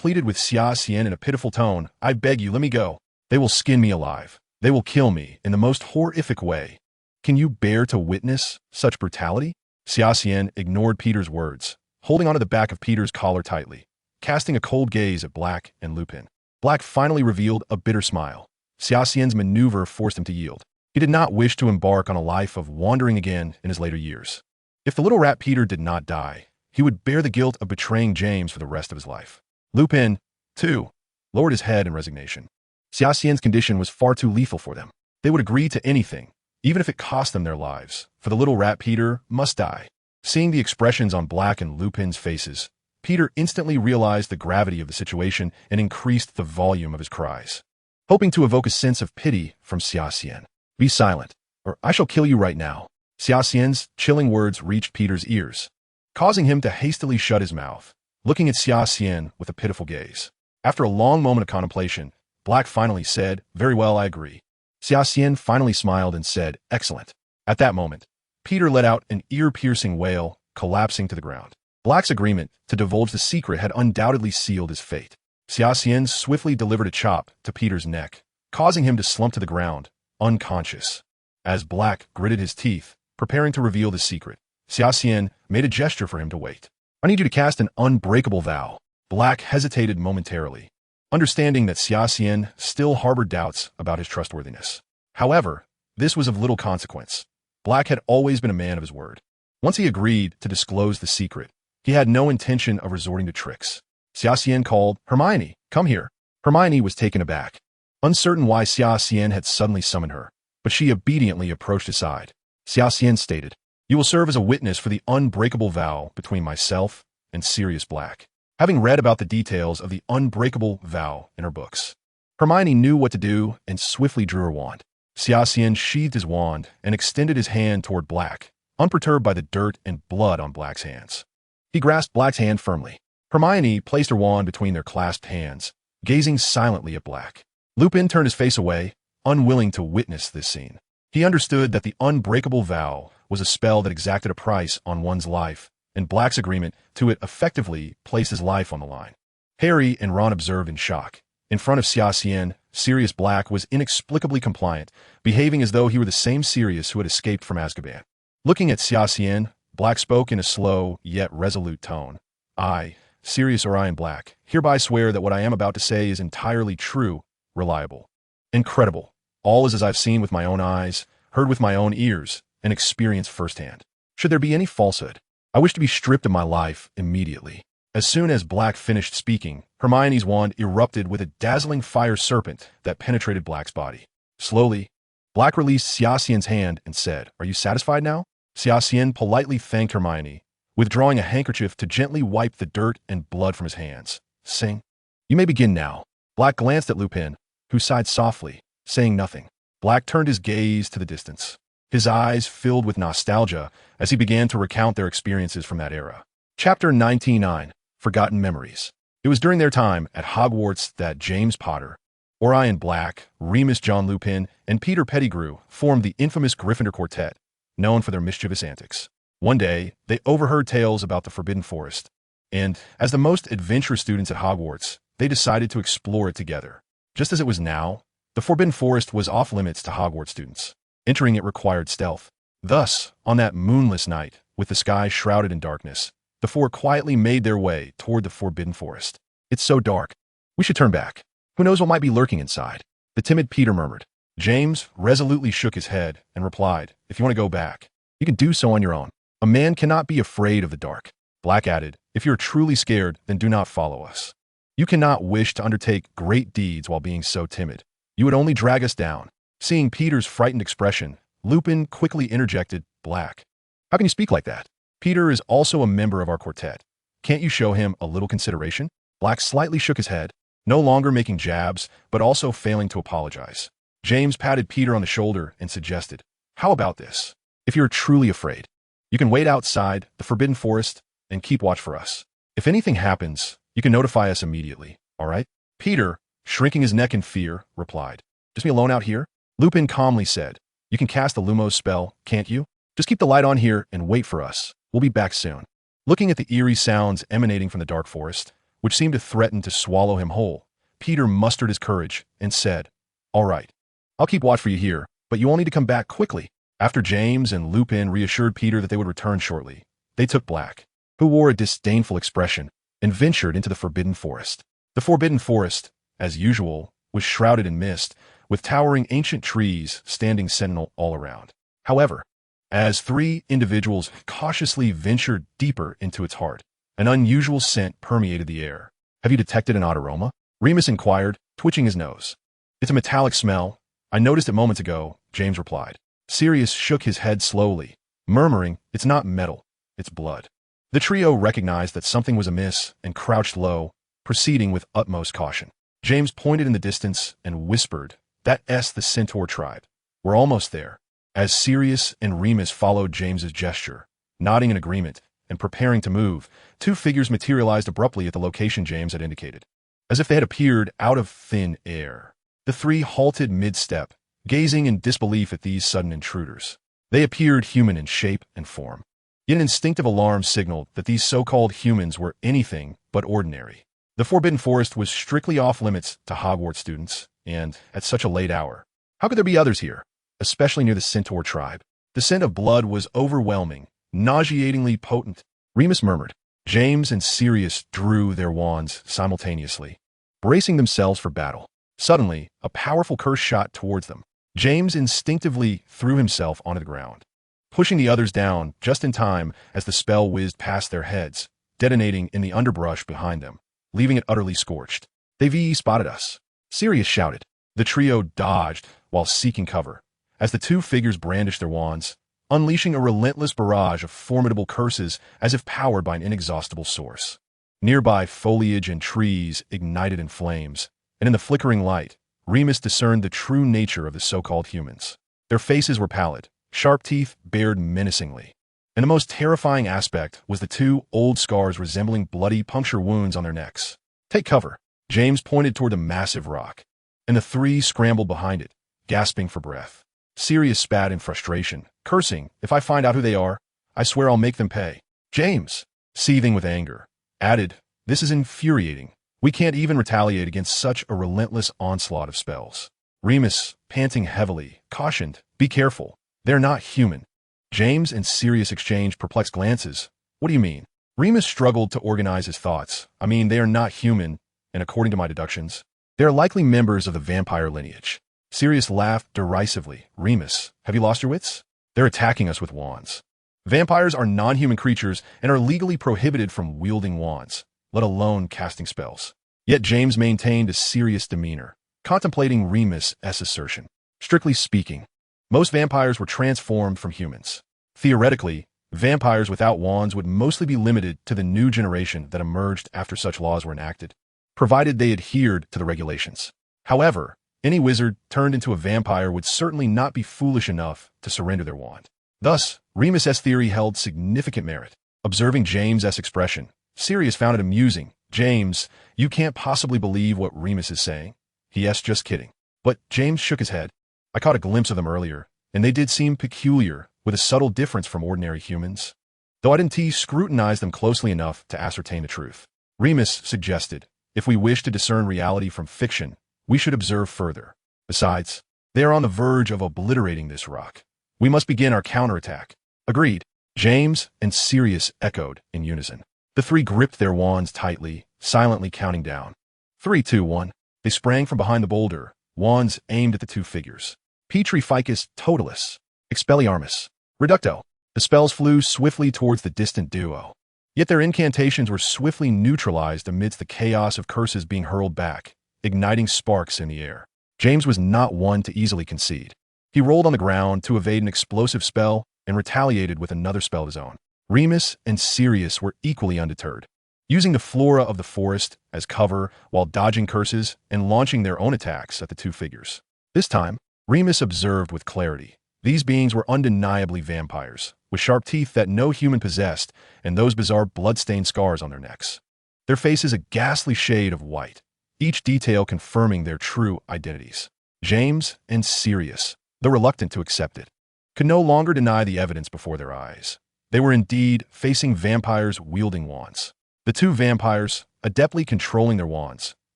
pleaded with Xia Xian in a pitiful tone, I beg you, let me go. They will skin me alive. They will kill me in the most horrific way. Can you bear to witness such brutality? Xia Xian ignored Peter's words, holding onto the back of Peter's collar tightly, casting a cold gaze at Black and Lupin. Black finally revealed a bitter smile. Xia Xian's maneuver forced him to yield. He did not wish to embark on a life of wandering again in his later years. If the little rat Peter did not die, he would bear the guilt of betraying James for the rest of his life. Lupin, too, lowered his head in resignation. Xia Xian's condition was far too lethal for them. They would agree to anything, even if it cost them their lives, for the little rat Peter must die. Seeing the expressions on Black and Lupin's faces, Peter instantly realized the gravity of the situation and increased the volume of his cries, hoping to evoke a sense of pity from Xia Xian. Be silent, or I shall kill you right now. Xia Xian's chilling words reached Peter's ears, causing him to hastily shut his mouth, looking at Xia Xian with a pitiful gaze. After a long moment of contemplation, Black finally said, Very well, I agree. Xia Xian finally smiled and said, Excellent. At that moment, Peter let out an ear-piercing wail, collapsing to the ground. Black's agreement to divulge the secret had undoubtedly sealed his fate. Xia Xian swiftly delivered a chop to Peter's neck, causing him to slump to the ground, unconscious. As Black gritted his teeth, preparing to reveal the secret, Xia Xian made a gesture for him to wait. "I need you to cast an unbreakable vow." Black hesitated momentarily, understanding that Xia Xian still harbored doubts about his trustworthiness. However, this was of little consequence. Black had always been a man of his word. Once he agreed to disclose the secret, he had no intention of resorting to tricks. Xia Xian called, "Hermione, come here." Hermione was taken aback, uncertain why Xia Xian had suddenly summoned her, but she obediently approached his side. Xia Xian stated, "You will serve as a witness for the unbreakable vow between myself and Sirius Black." Having read about the details of the unbreakable vow in her books, Hermione knew what to do and swiftly drew her wand. Xia Xian sheathed his wand and extended his hand toward Black, unperturbed by the dirt and blood on Black's hands. He grasped Black's hand firmly. Hermione placed her wand between their clasped hands, gazing silently at Black. Lupin turned his face away, unwilling to witness this scene. He understood that the unbreakable vow was a spell that exacted a price on one's life, and Black's agreement to it effectively placed his life on the line. Harry and Ron observed in shock. In front of Xia Xian, Sirius Black was inexplicably compliant, behaving as though he were the same Sirius who had escaped from Azkaban. Looking at Xia Xian, Black spoke in a slow yet resolute tone. "I, Sirius Orion Black, hereby swear that what I am about to say is entirely true, reliable, incredible. All is as I've seen with my own eyes, heard with my own ears, and experienced firsthand. Should there be any falsehood, I wish to be stripped of my life immediately." As soon as Black finished speaking, Hermione's wand erupted with a dazzling fire serpent that penetrated Black's body. Slowly, Black released Xia Xian's hand and said, "Are you satisfied now?" Xia Xian politely thanked Hermione, withdrawing a handkerchief to gently wipe the dirt and blood from his hands. "Sing. You may begin now." Black glanced at Lupin, who sighed softly, saying nothing. Black turned his gaze to the distance. His eyes filled with nostalgia as he began to recount their experiences from that era. Chapter 99. Forgotten Memories. It was during their time at Hogwarts that James Potter, Orion Black, Remus John Lupin, and Peter Pettigrew formed the infamous Gryffindor Quartet, known for their mischievous antics. One day, they overheard tales about the Forbidden Forest, and, as the most adventurous students at Hogwarts, they decided to explore it together. Just as it was now, the Forbidden Forest was off-limits to Hogwarts students. Entering it required stealth. Thus, on that moonless night, with the sky shrouded in darkness, the four quietly made their way toward the Forbidden Forest. "It's so dark. We should turn back. Who knows what might be lurking inside?" the timid Peter murmured. James resolutely shook his head and replied, "If you want to go back, you can do so on your own. A man cannot be afraid of the dark." Black added, "If you're truly scared, then do not follow us. You cannot wish to undertake great deeds while being so timid. You would only drag us down." Seeing Peter's frightened expression, Lupin quickly interjected, "Black, how can you speak like that? Peter is also a member of our quartet. Can't you show him a little consideration?" Black slightly shook his head, no longer making jabs, but also failing to apologize. James patted Peter on the shoulder and suggested, "How about this? If you're truly afraid, you can wait outside the Forbidden Forest and keep watch for us. If anything happens, you can notify us immediately, all right?" Peter, shrinking his neck in fear, replied, "Just me alone out here?" Lupin calmly said, "You can cast the Lumos spell, can't you? Just keep the light on here and wait for us. We'll be back soon." Looking at the eerie sounds emanating from the dark forest, which seemed to threaten to swallow him whole, Peter mustered his courage and said, "All right, I'll keep watch for you here, but you all need to come back quickly." After James and Lupin reassured Peter that they would return shortly, they took Black, who wore a disdainful expression, and ventured into the Forbidden Forest. The Forbidden Forest, as usual, was shrouded in mist, with towering ancient trees standing sentinel all around. However, as three individuals cautiously ventured deeper into its heart, an unusual scent permeated the air. "Have you detected an odd aroma?" Remus inquired, twitching his nose. "It's a metallic smell. I noticed it moments ago," James replied. Sirius shook his head slowly, murmuring, "It's not metal, it's blood." The trio recognized that something was amiss and crouched low, proceeding with utmost caution. James pointed in the distance and whispered, "That's the Centaur tribe. We're almost there." As Sirius and Remus followed James's gesture, nodding in agreement and preparing to move, two figures materialized abruptly at the location James had indicated, as if they had appeared out of thin air. The three halted mid-step, gazing in disbelief at these sudden intruders. They appeared human in shape and form. Yet an instinctive alarm signaled that these so-called humans were anything but ordinary. The Forbidden Forest was strictly off-limits to Hogwarts students, and at such a late hour. How could there be others here, especially near the Centaur tribe? The scent of blood was overwhelming, nauseatingly potent. Remus murmured. James and Sirius drew their wands simultaneously, bracing themselves for battle. Suddenly, a powerful curse shot towards them. James instinctively threw himself onto the ground, pushing the others down just in time as the spell whizzed past their heads, detonating in the underbrush behind them, leaving it utterly scorched. They've spotted us, Sirius shouted. The trio dodged while seeking cover, as the two figures brandished their wands, unleashing a relentless barrage of formidable curses as if powered by an inexhaustible source. Nearby foliage and trees ignited in flames, and in the flickering light, Remus discerned the true nature of the so-called humans. Their faces were pallid, sharp teeth bared menacingly, and the most terrifying aspect was the two old scars resembling bloody puncture wounds on their necks. Take cover. James pointed toward the massive rock, and the three scrambled behind it, gasping for breath. Sirius spat in frustration, cursing, "If I find out who they are, I swear I'll make them pay." James, seething with anger, added, "This is infuriating. We can't even retaliate against such a relentless onslaught of spells." Remus, panting heavily, cautioned, "Be careful. They're not human." James and Sirius exchanged perplexed glances. "What do you mean?" Remus struggled to organize his thoughts. "I mean, they are not human, and according to my deductions, they are likely members of the vampire lineage." Sirius laughed derisively. "Remus, have you lost your wits? They're attacking us with wands. Vampires are non-human creatures and are legally prohibited from wielding wands, let alone casting spells." Yet James maintained a serious demeanor, contemplating Remus's assertion. Strictly speaking, most vampires were transformed from humans. Theoretically, vampires without wands would mostly be limited to the new generation that emerged after such laws were enacted, provided they adhered to the regulations. However, any wizard turned into a vampire would certainly not be foolish enough to surrender their wand. Thus, Remus's theory held significant merit. Observing James's expression, Sirius found it amusing. "James, you can't possibly believe what Remus is saying." "Yes, just kidding." But James shook his head. "I caught a glimpse of them earlier, and they did seem peculiar, with a subtle difference from ordinary humans. Though I didn't scrutinize them closely enough to ascertain the truth." Remus suggested, "If we wish to discern reality from fiction, we should observe further. Besides, they are on the verge of obliterating this rock. We must begin our counterattack." "Agreed." James and Sirius echoed in unison. The three gripped their wands tightly, silently counting down. 3, 2, 1. They sprang from behind the boulder, wands aimed at the two figures. Petri Ficus Totalis, Expelliarmus, Reducto. The spells flew swiftly towards the distant duo. Yet their incantations were swiftly neutralized amidst the chaos of curses being hurled back, igniting sparks in the air. James was not one to easily concede. He rolled on the ground to evade an explosive spell and retaliated with another spell of his own. Remus and Sirius were equally undeterred, using the flora of the forest as cover while dodging curses and launching their own attacks at the two figures. This time, Remus observed with clarity. These beings were undeniably vampires, with sharp teeth that no human possessed and those bizarre blood-stained scars on their necks. Their faces a ghastly shade of white, each detail confirming their true identities. James and Sirius, though reluctant to accept it, could no longer deny the evidence before their eyes. They were indeed facing vampires wielding wands. The two vampires, adeptly controlling their wands,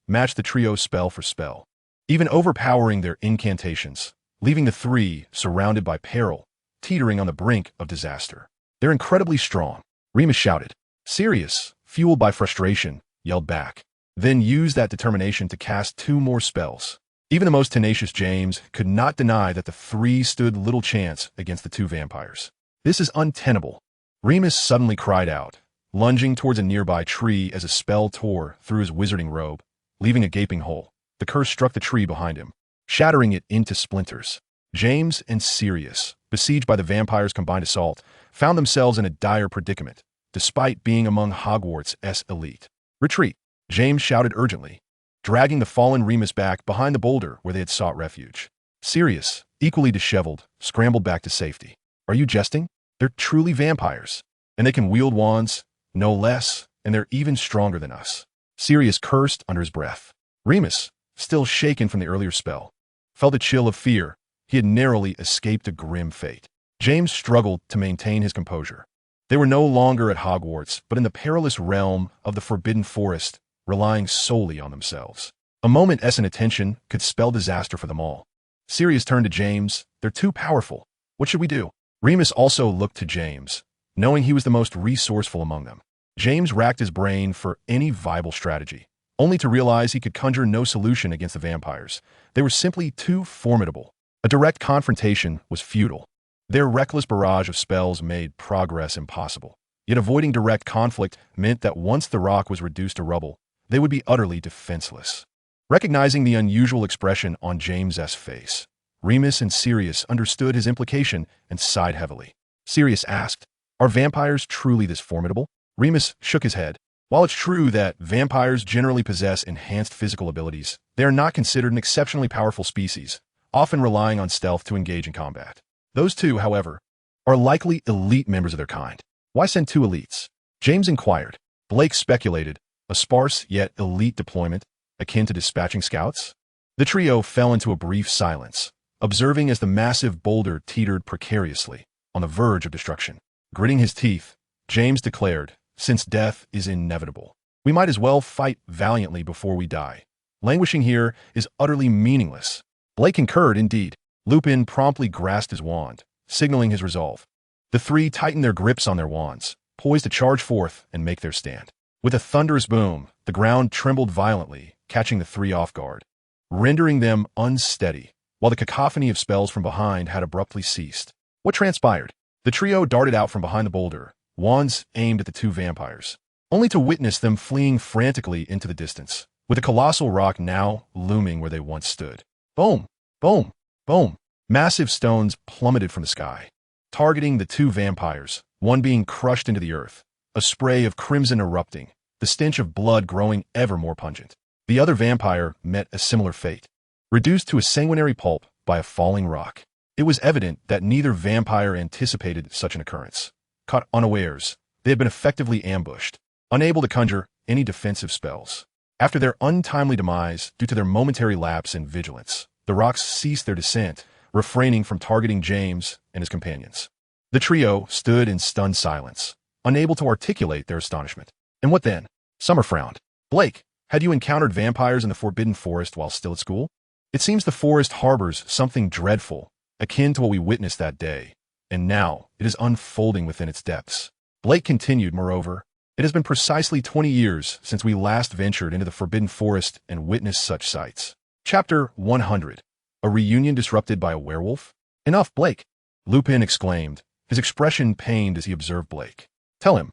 matched the trio spell for spell, even overpowering their incantations, leaving the three surrounded by peril, teetering on the brink of disaster. "They're incredibly strong," Remus shouted. Sirius, fueled by frustration, yelled back, then used that determination to cast 2 more spells. Even the most tenacious James could not deny that the three stood little chance against the two vampires. "This is untenable," Remus suddenly cried out, lunging towards a nearby tree as a spell tore through his wizarding robe, leaving a gaping hole. The curse struck the tree behind him, shattering it into splinters. James and Sirius, besieged by the vampire's combined assault, found themselves in a dire predicament, despite being among Hogwarts' elite. "Retreat," James shouted urgently, dragging the fallen Remus back behind the boulder where they had sought refuge. Sirius, equally disheveled, scrambled back to safety. "Are you jesting? They're truly vampires, and they can wield wands, no less, and they're even stronger than us." Sirius cursed under his breath. Remus, still shaken from the earlier spell, felt a chill of fear. He had narrowly escaped a grim fate. James struggled to maintain his composure. They were no longer at Hogwarts, but in the perilous realm of the Forbidden Forest, relying solely on themselves. A moment's inattention could spell disaster for them all. Sirius turned to James. "They're too powerful. What should we do?" Remus also looked to James, knowing he was the most resourceful among them. James racked his brain for any viable strategy, only to realize he could conjure no solution against the vampires. They were simply too formidable. A direct confrontation was futile. Their reckless barrage of spells made progress impossible. Yet avoiding direct conflict meant that once the rock was reduced to rubble, they would be utterly defenseless. Recognizing the unusual expression on James's face, Remus and Sirius understood his implication and sighed heavily. Sirius asked, "Are vampires truly this formidable?" Remus shook his head. While it's true that vampires generally possess enhanced physical abilities, they are not considered an exceptionally powerful species, often relying on stealth to engage in combat. Those two, however, are likely elite members of their kind. Why send two elites? James inquired. Blake speculated, a sparse yet elite deployment, akin to dispatching scouts? The trio fell into a brief silence, observing as the massive boulder teetered precariously, on the verge of destruction. Gritting his teeth, James declared, "Since death is inevitable, we might as well fight valiantly before we die. Languishing here is utterly meaningless." Blake concurred indeed. Lupin promptly grasped his wand, signaling his resolve. The three tightened their grips on their wands, poised to charge forth and make their stand. With a thunderous boom, the ground trembled violently, catching the three off guard, rendering them unsteady, while the cacophony of spells from behind had abruptly ceased. What transpired? The trio darted out from behind the boulder, wands aimed at the two vampires, only to witness them fleeing frantically into the distance, with a colossal rock now looming where they once stood. Boom! Boom! Boom! Massive stones plummeted from the sky, targeting the two vampires, one being crushed into the earth, a spray of crimson erupting, the stench of blood growing ever more pungent. The other vampire met a similar fate, reduced to a sanguinary pulp by a falling rock. It was evident that neither vampire anticipated such an occurrence. Caught unawares, they had been effectively ambushed, unable to conjure any defensive spells. After their untimely demise due to their momentary lapse in vigilance, the rocks ceased their descent, refraining from targeting James and his companions. The trio stood in stunned silence, unable to articulate their astonishment. And what then? Summer frowned. "Blake, had you encountered vampires in the Forbidden Forest while still at school? It seems the forest harbors something dreadful, akin to what we witnessed that day, and now it is unfolding within its depths." Blake continued, "Moreover, it has been precisely 20 years since we last ventured into the Forbidden Forest and witnessed such sights." Chapter 100. A reunion disrupted by a werewolf? "Enough, Blake!" Lupin exclaimed, his expression pained as he observed Blake. Tell him,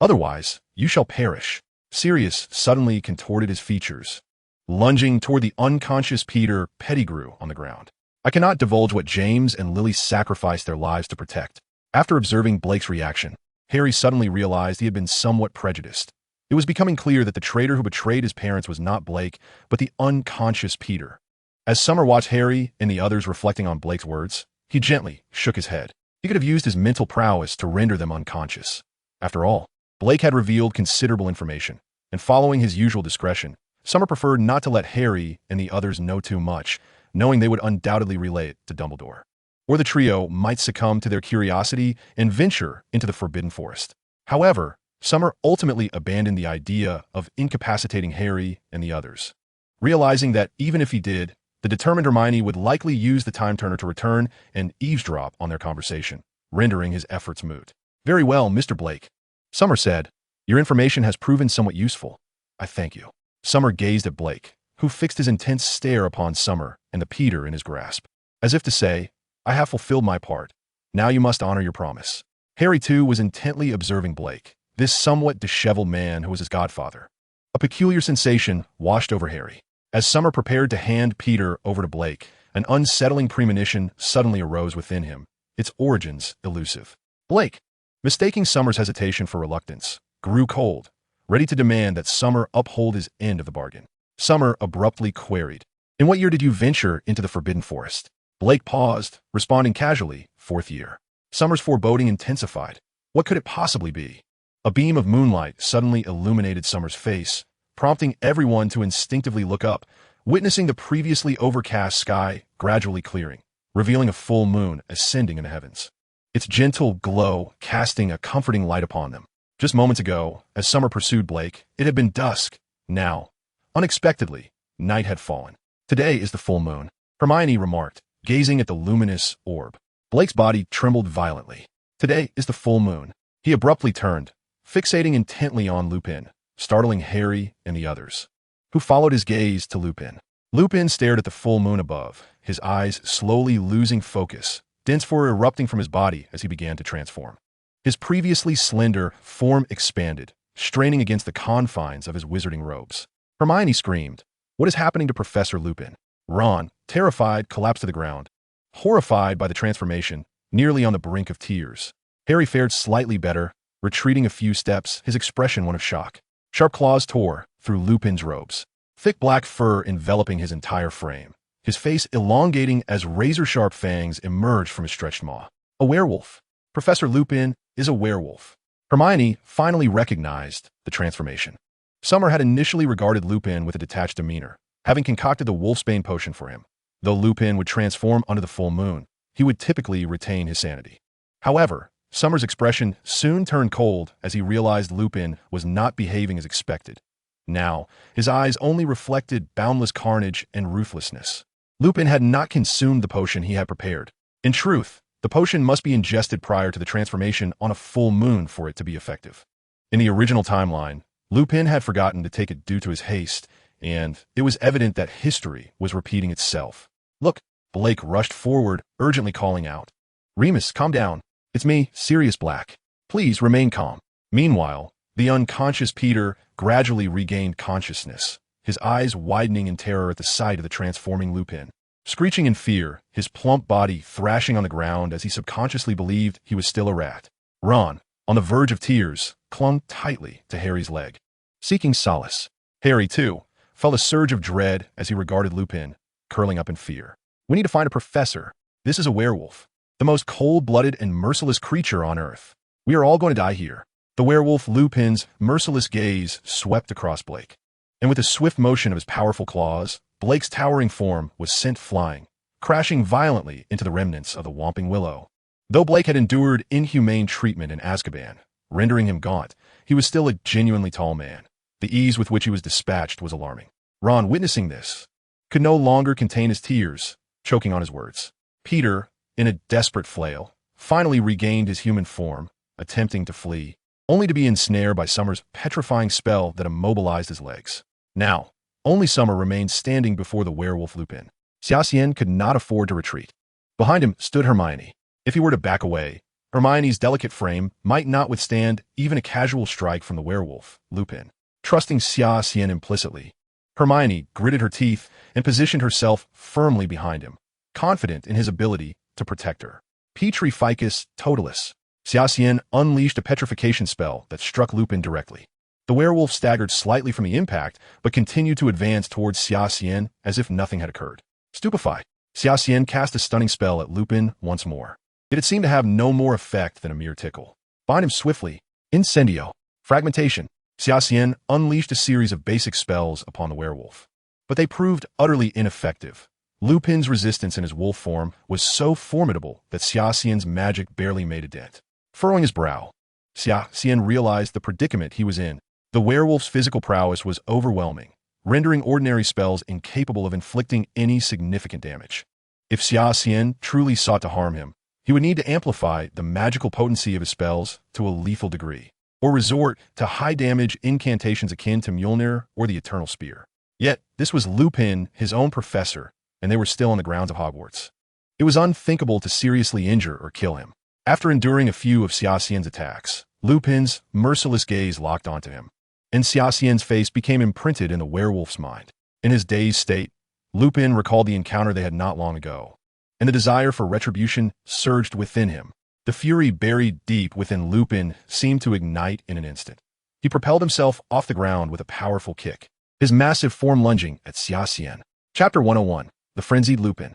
otherwise you shall perish." Sirius suddenly contorted his features, lunging toward the unconscious Peter Pettigrew on the ground. "I cannot divulge what James and Lily sacrificed their lives to protect." After observing Blake's reaction, Harry suddenly realized he had been somewhat prejudiced. It was becoming clear that the traitor who betrayed his parents was not Blake, but the unconscious Peter. As Summer watched Harry and the others reflecting on Blake's words, he gently shook his head. He could have used his mental prowess to render them unconscious. After all, Blake had revealed considerable information, and following his usual discretion, Summer preferred not to let Harry and the others know too much, knowing they would undoubtedly relay it to Dumbledore. Or the trio might succumb to their curiosity and venture into the Forbidden Forest. However, Summer ultimately abandoned the idea of incapacitating Harry and the others, realizing that even if he did, the determined Hermione would likely use the Time Turner to return and eavesdrop on their conversation, rendering his efforts moot. "Very well, Mr. Blake," Summer said. "Your information has proven somewhat useful. I thank you." Summer gazed at Blake, who fixed his intense stare upon Summer and the Peter in his grasp, as if to say, "I have fulfilled my part. Now you must honor your promise." Harry, too, was intently observing Blake, this somewhat disheveled man who was his godfather. A peculiar sensation washed over Harry. As Summer prepared to hand Peter over to Blake, an unsettling premonition suddenly arose within him, its origins elusive. Blake, mistaking Summer's hesitation for reluctance, grew cold, ready to demand that Summer uphold his end of the bargain. Summer abruptly queried, "In what year did you venture into the Forbidden Forest?" Blake paused, responding casually, "4th year." Summer's foreboding intensified. What could it possibly be? A beam of moonlight suddenly illuminated Summer's face, prompting everyone to instinctively look up, witnessing the previously overcast sky gradually clearing. revealing a full moon ascending in the heavens. Its gentle glow casting a comforting light upon them. Just moments ago, as Summer pursued Blake, it had been dusk. Now, unexpectedly, night had fallen. Today is the full moon, Hermione remarked, gazing at the luminous orb. Blake's body trembled violently. Today is the full moon. He abruptly turned, fixating intently on Lupin, startling Harry and the others, who followed his gaze to Lupin. Lupin stared at the full moon above, his eyes slowly losing focus, dense fur erupting from his body as he began to transform. His previously slender form expanded, straining against the confines of his wizarding robes. Hermione screamed, "What is happening to Professor Lupin?" Ron, terrified, collapsed to the ground, horrified by the transformation, nearly on the brink of tears. Harry fared slightly better, retreating a few steps, his expression one of shock. Sharp claws tore through Lupin's robes, thick black fur enveloping his entire frame, his face elongating as razor-sharp fangs emerged from his stretched maw. A werewolf. Professor Lupin is a werewolf. Hermione finally recognized the transformation. Summer had initially regarded Lupin with a detached demeanor, having concocted the Wolfsbane potion for him. Though Lupin would transform under the full moon, he would typically retain his sanity. However, Summer's expression soon turned cold as he realized Lupin was not behaving as expected. Now, his eyes only reflected boundless carnage and ruthlessness. Lupin had not consumed the potion he had prepared. In truth, the potion must be ingested prior to the transformation on a full moon for it to be effective. In the original timeline, Lupin had forgotten to take it due to his haste, and it was evident that history was repeating itself. "Look!" Blake rushed forward, urgently calling out. "Remus, calm down. It's me, Sirius Black. Please remain calm." Meanwhile, the unconscious Peter gradually regained consciousness, his eyes widening in terror at the sight of the transforming Lupin. Screeching in fear, his plump body thrashing on the ground as he subconsciously believed he was still a rat. Ron, on the verge of tears, clung tightly to Harry's leg, seeking solace. Harry, too, felt a surge of dread as he regarded Lupin, curling up in fear. "We need to find a professor. This is a werewolf, the most cold-blooded and merciless creature on Earth. We are all going to die here." The werewolf Lupin's merciless gaze swept across Blake, and with a swift motion of his powerful claws, Blake's towering form was sent flying, crashing violently into the remnants of the Whomping Willow. Though Blake had endured inhumane treatment in Azkaban, rendering him gaunt, he was still a genuinely tall man. The ease with which he was dispatched was alarming. Ron, witnessing this, could no longer contain his tears, choking on his words. Peter, in a desperate flail, finally regained his human form, attempting to flee, only to be ensnared by Summer's petrifying spell that immobilized his legs. Now, only Summer remained standing before the werewolf Lupin. Xia Xian could not afford to retreat. Behind him stood Hermione. If he were to back away, Hermione's delicate frame might not withstand even a casual strike from the werewolf, Lupin. Trusting Xia Xian implicitly, Hermione gritted her teeth and positioned herself firmly behind him, confident in his ability to protect her. Petri Ficus Totalis. Xia Xian unleashed a petrification spell that struck Lupin directly. The werewolf staggered slightly from the impact, but continued to advance towards Xia Xian as if nothing had occurred. Stupefied, Xia Xian cast a stunning spell at Lupin once more. Yet it seemed to have no more effect than a mere tickle. Bind him swiftly. Incendio. Fragmentation. Xia Xian unleashed a series of basic spells upon the werewolf, but they proved utterly ineffective. Lupin's resistance in his wolf form was so formidable that Xia Xian's magic barely made a dent. Furrowing his brow, Xia Xian realized the predicament he was in. The werewolf's physical prowess was overwhelming, rendering ordinary spells incapable of inflicting any significant damage. If Xia Xian truly sought to harm him, he would need to amplify the magical potency of his spells to a lethal degree, or resort to high-damage incantations akin to Mjolnir or the Eternal Spear. Yet, this was Lupin, his own professor, and they were still on the grounds of Hogwarts. It was unthinkable to seriously injure or kill him. After enduring a few of Xia Xian's attacks, Lupin's merciless gaze locked onto him, and Xia Xian's face became imprinted in the werewolf's mind. In his dazed state, Lupin recalled the encounter they had not long ago, and the desire for retribution surged within him. The fury buried deep within Lupin seemed to ignite in an instant. He propelled himself off the ground with a powerful kick, his massive form lunging at Xia Xian. Chapter 101. The Frenzied Lupin.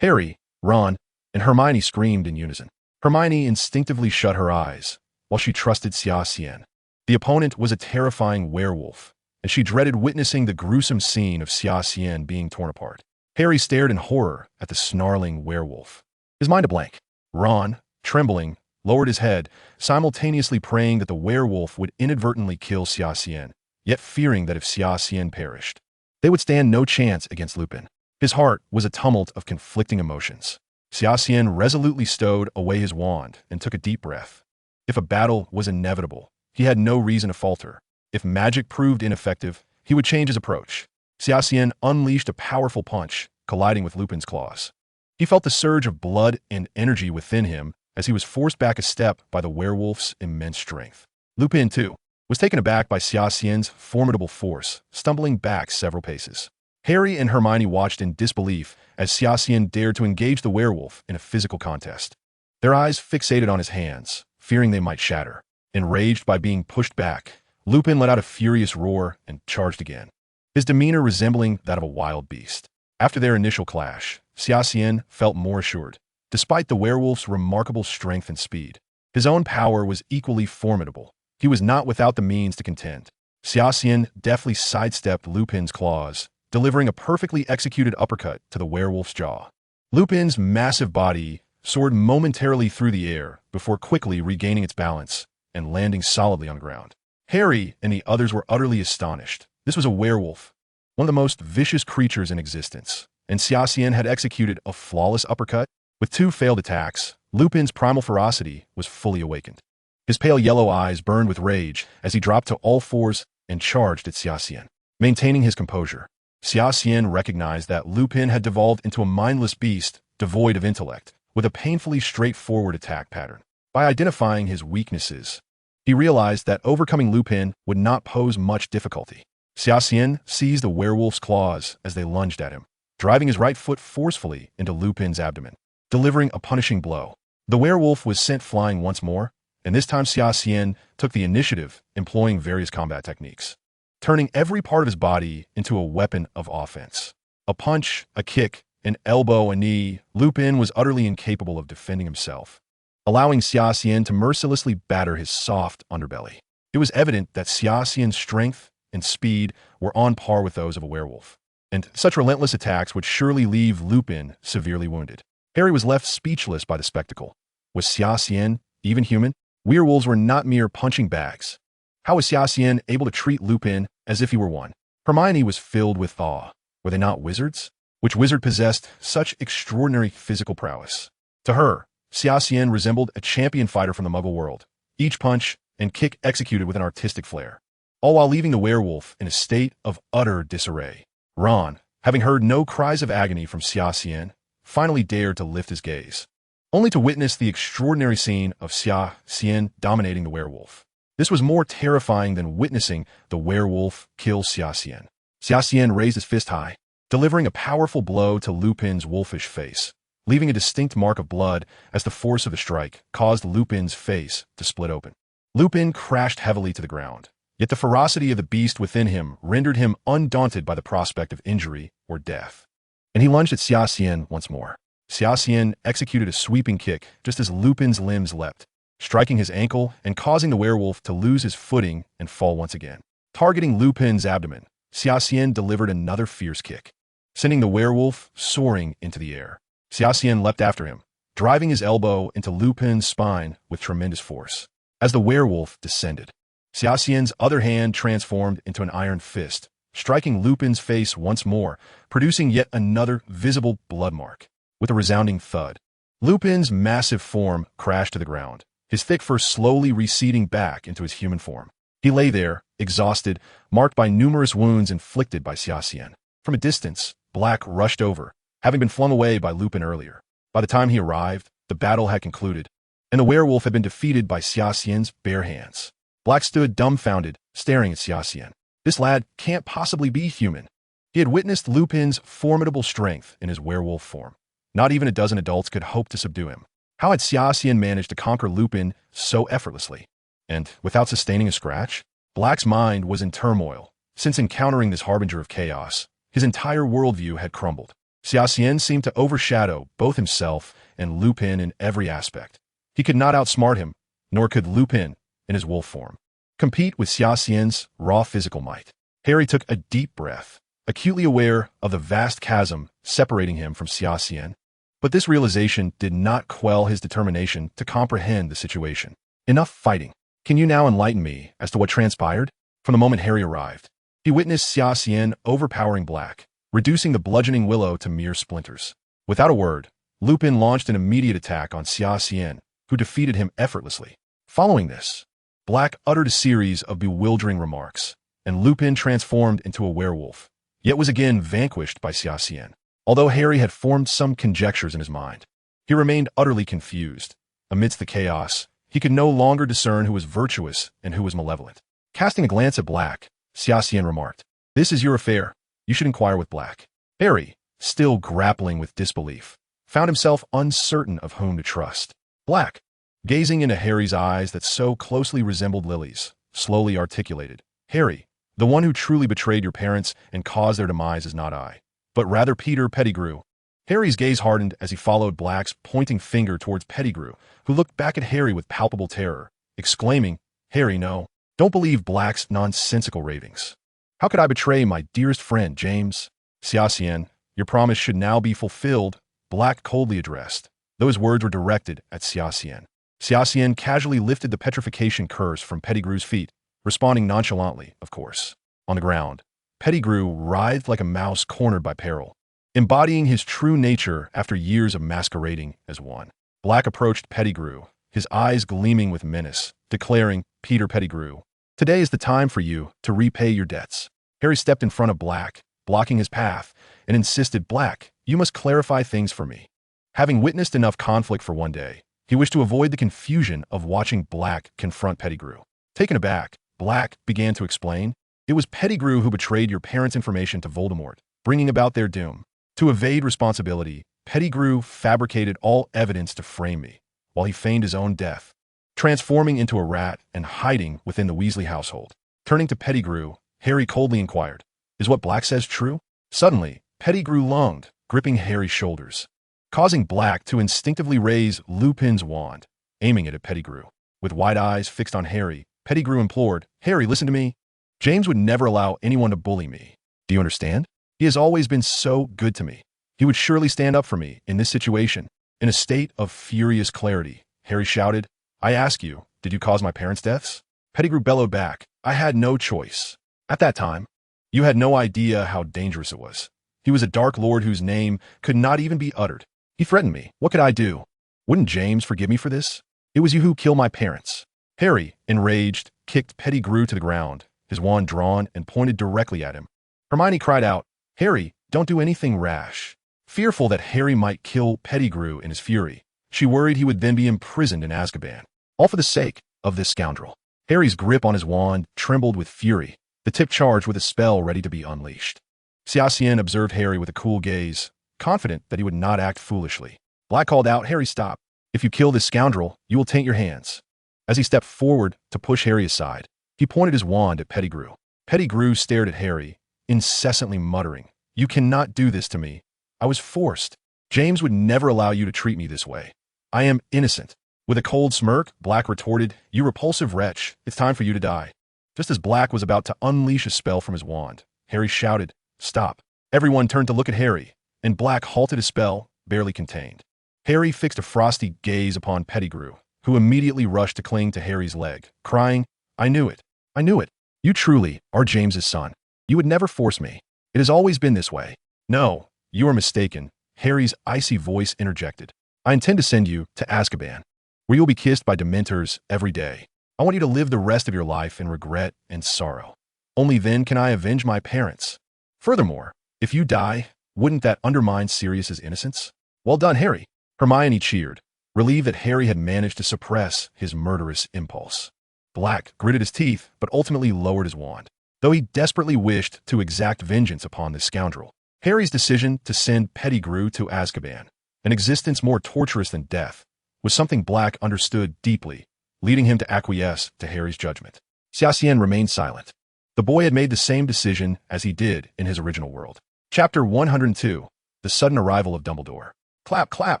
Harry, Ron, and Hermione screamed in unison. Hermione instinctively shut her eyes, while she trusted Xia Xian. The opponent was a terrifying werewolf, and she dreaded witnessing the gruesome scene of Xia Xian being torn apart. Harry stared in horror at the snarling werewolf, his mind a blank. Ron, trembling, lowered his head, simultaneously praying that the werewolf would inadvertently kill Xia Xian, yet fearing that if Xia Xian perished, they would stand no chance against Lupin. His heart was a tumult of conflicting emotions. Xia Xian resolutely stowed away his wand and took a deep breath. If a battle was inevitable, he had no reason to falter. If magic proved ineffective, he would change his approach. Xia Xian unleashed a powerful punch, colliding with Lupin's claws. He felt the surge of blood and energy within him as he was forced back a step by the werewolf's immense strength. Lupin, too, was taken aback by Xia Xian's formidable force, stumbling back several paces. Harry and Hermione watched in disbelief as Xia Xian dared to engage the werewolf in a physical contest. Their eyes fixated on his hands, fearing they might shatter. Enraged by being pushed back, Lupin let out a furious roar and charged again, his demeanor resembling that of a wild beast. After their initial clash, Xia Xian felt more assured. Despite the werewolf's remarkable strength and speed, his own power was equally formidable. He was not without the means to contend. Xia Xian deftly sidestepped Lupin's claws, delivering a perfectly executed uppercut to the werewolf's jaw. Lupin's massive body soared momentarily through the air before quickly regaining its balance and landing solidly on the ground. Harry and the others were utterly astonished. This was a werewolf, one of the most vicious creatures in existence, and Xia Xian had executed a flawless uppercut. With 2 failed attacks, Lupin's primal ferocity was fully awakened. His pale yellow eyes burned with rage as he dropped to all fours and charged at Xia Xian. Maintaining his composure, Xia Xian recognized that Lupin had devolved into a mindless beast devoid of intellect, with a painfully straightforward attack pattern. By identifying his weaknesses, he realized that overcoming Lupin would not pose much difficulty. Xia Xian seized the werewolf's claws as they lunged at him, driving his right foot forcefully into Lupin's abdomen, delivering a punishing blow. The werewolf was sent flying once more, and this time Xia Xian took the initiative, employing various combat techniques, turning every part of his body into a weapon of offense. A punch, a kick, an elbow, a knee, Lupin was utterly incapable of defending himself, allowing Xia Xian to mercilessly batter his soft underbelly. It was evident that Xia Xian's strength and speed were on par with those of a werewolf, and such relentless attacks would surely leave Lupin severely wounded. Harry was left speechless by the spectacle. Was Xia Xian even human? Werewolves were not mere punching bags. How was Xia Xian able to treat Lupin as if he were one? Hermione was filled with awe. Were they not wizards? Which wizard possessed such extraordinary physical prowess? To her, Xia Xian resembled a champion fighter from the Muggle world, each punch and kick executed with an artistic flair, all while leaving the werewolf in a state of utter disarray. Ron, having heard no cries of agony from Xia Xian, finally dared to lift his gaze, only to witness the extraordinary scene of Xia Xian dominating the werewolf. This was more terrifying than witnessing the werewolf kill Xia Xian. Xia Xian raised his fist high, delivering a powerful blow to Lupin's wolfish face, leaving a distinct mark of blood as the force of the strike caused Lupin's face to split open. Lupin crashed heavily to the ground, yet the ferocity of the beast within him rendered him undaunted by the prospect of injury or death. And he lunged at Xia Xian once more. Xia Xian executed a sweeping kick just as Lupin's limbs leapt, striking his ankle and causing the werewolf to lose his footing and fall once again. Targeting Lupin's abdomen, Xia Xian delivered another fierce kick, sending the werewolf soaring into the air. Xia Xian leapt after him, driving his elbow into Lupin's spine with tremendous force. As the werewolf descended, Xia Xian's other hand transformed into an iron fist, striking Lupin's face once more, producing yet another visible blood mark. With a resounding thud, Lupin's massive form crashed to the ground, his thick fur slowly receding back into his human form. He lay there, exhausted, marked by numerous wounds inflicted by Xia Xian. From a distance, Black rushed over, having been flung away by Lupin earlier. By the time he arrived, the battle had concluded, and the werewolf had been defeated by Xia Xian's bare hands. Black stood dumbfounded, staring at Xia Xian. This lad can't possibly be human. He had witnessed Lupin's formidable strength in his werewolf form. Not even a dozen adults could hope to subdue him. How had Xia Xian managed to conquer Lupin so effortlessly? And without sustaining a scratch? Black's mind was in turmoil. Since encountering this harbinger of chaos, his entire worldview had crumbled. Xia Xian seemed to overshadow both himself and Lupin in every aspect. He could not outsmart him, nor could Lupin, in his wolf form, compete with Xia Xian's raw physical might. Harry took a deep breath, acutely aware of the vast chasm separating him from Xia Xian. But this realization did not quell his determination to comprehend the situation. Enough fighting. Can you now enlighten me as to what transpired? From the moment Harry arrived, he witnessed Xia Xian overpowering Black, reducing the bludgeoning willow to mere splinters. Without a word, Lupin launched an immediate attack on Xia Xian, who defeated him effortlessly. Following this, Black uttered a series of bewildering remarks, and Lupin transformed into a werewolf, yet was again vanquished by Xia Xian. Although Harry had formed some conjectures in his mind, he remained utterly confused. Amidst the chaos, he could no longer discern who was virtuous and who was malevolent. Casting a glance at Black, Xia Xian remarked, "This is your affair. You should inquire with Black." Harry, still grappling with disbelief, found himself uncertain of whom to trust. Black, gazing into Harry's eyes that so closely resembled Lily's, slowly articulated, "Harry, the one who truly betrayed your parents and caused their demise is not I, but rather Peter Pettigrew." Harry's gaze hardened as he followed Black's pointing finger towards Pettigrew, who looked back at Harry with palpable terror, exclaiming, "Harry, no. Don't believe Black's nonsensical ravings. How could I betray my dearest friend, James?" "Xia Xian, your promise should now be fulfilled," Black coldly addressed, though his words were directed at Xia Xian. Xia Xian casually lifted the petrification curse from Pettigrew's feet, responding nonchalantly, of course. On the ground, Pettigrew writhed like a mouse cornered by peril, embodying his true nature after years of masquerading as one. Black approached Pettigrew, his eyes gleaming with menace, declaring, "Peter Pettigrew, today is the time for you to repay your debts." Harry stepped in front of Black, blocking his path, and insisted, "Black, you must clarify things for me." Having witnessed enough conflict for one day, he wished to avoid the confusion of watching Black confront Pettigrew. Taken aback, Black began to explain, "It was Pettigrew who betrayed your parents' information to Voldemort, bringing about their doom. To evade responsibility, Pettigrew fabricated all evidence to frame me, while he feigned his own death, transforming into a rat and hiding within the Weasley household." Turning to Pettigrew, Harry coldly inquired, "Is what Black says true?" Suddenly, Pettigrew lunged, gripping Harry's shoulders, causing Black to instinctively raise Lupin's wand, aiming it at Pettigrew. With wide eyes fixed on Harry, Pettigrew implored, "Harry, listen to me. James would never allow anyone to bully me. Do you understand? He has always been so good to me. He would surely stand up for me in this situation." In a state of furious clarity, Harry shouted, "I ask you, did you cause my parents' deaths?" Pettigrew bellowed back, "I had no choice. At that time, you had no idea how dangerous it was. He was a Dark Lord whose name could not even be uttered. He threatened me. What could I do? Wouldn't James forgive me for this? It was you who killed my parents." Harry, enraged, kicked Pettigrew to the ground, his wand drawn and pointed directly at him. Hermione cried out, "Harry, don't do anything rash." Fearful that Harry might kill Pettigrew in his fury, she worried he would then be imprisoned in Azkaban, all for the sake of this scoundrel. Harry's grip on his wand trembled with fury, the tip charged with a spell ready to be unleashed. Xia Xian observed Harry with a cool gaze, confident that he would not act foolishly. Black called out, "Harry, stop. If you kill this scoundrel, you will taint your hands." As he stepped forward to push Harry aside, he pointed his wand at Pettigrew. Pettigrew stared at Harry, incessantly muttering, "You cannot do this to me. I was forced. James would never allow you to treat me this way. I am innocent." With a cold smirk, Black retorted, "You repulsive wretch, it's time for you to die." Just as Black was about to unleash a spell from his wand, Harry shouted, "Stop." Everyone turned to look at Harry, and Black halted his spell, barely contained. Harry fixed a frosty gaze upon Pettigrew, who immediately rushed to cling to Harry's leg, crying, "I knew it. I knew it. You truly are James's son. You would never force me. It has always been this way." "No, you are mistaken," Harry's icy voice interjected. "I intend to send you to Azkaban, where you'll be kissed by Dementors every day. I want you to live the rest of your life in regret and sorrow. Only then can I avenge my parents. Furthermore, if you die, wouldn't that undermine Sirius's innocence?" "Well done, Harry." Hermione cheered, relieved that Harry had managed to suppress his murderous impulse. Black gritted his teeth, but ultimately lowered his wand, though he desperately wished to exact vengeance upon this scoundrel. Harry's decision to send Pettigrew to Azkaban, an existence more torturous than death, was something Black understood deeply, leading him to acquiesce to Harry's judgment. Xia Xian remained silent. The boy had made the same decision as he did in his original world. Chapter 102, The Sudden Arrival of Dumbledore. Clap, clap,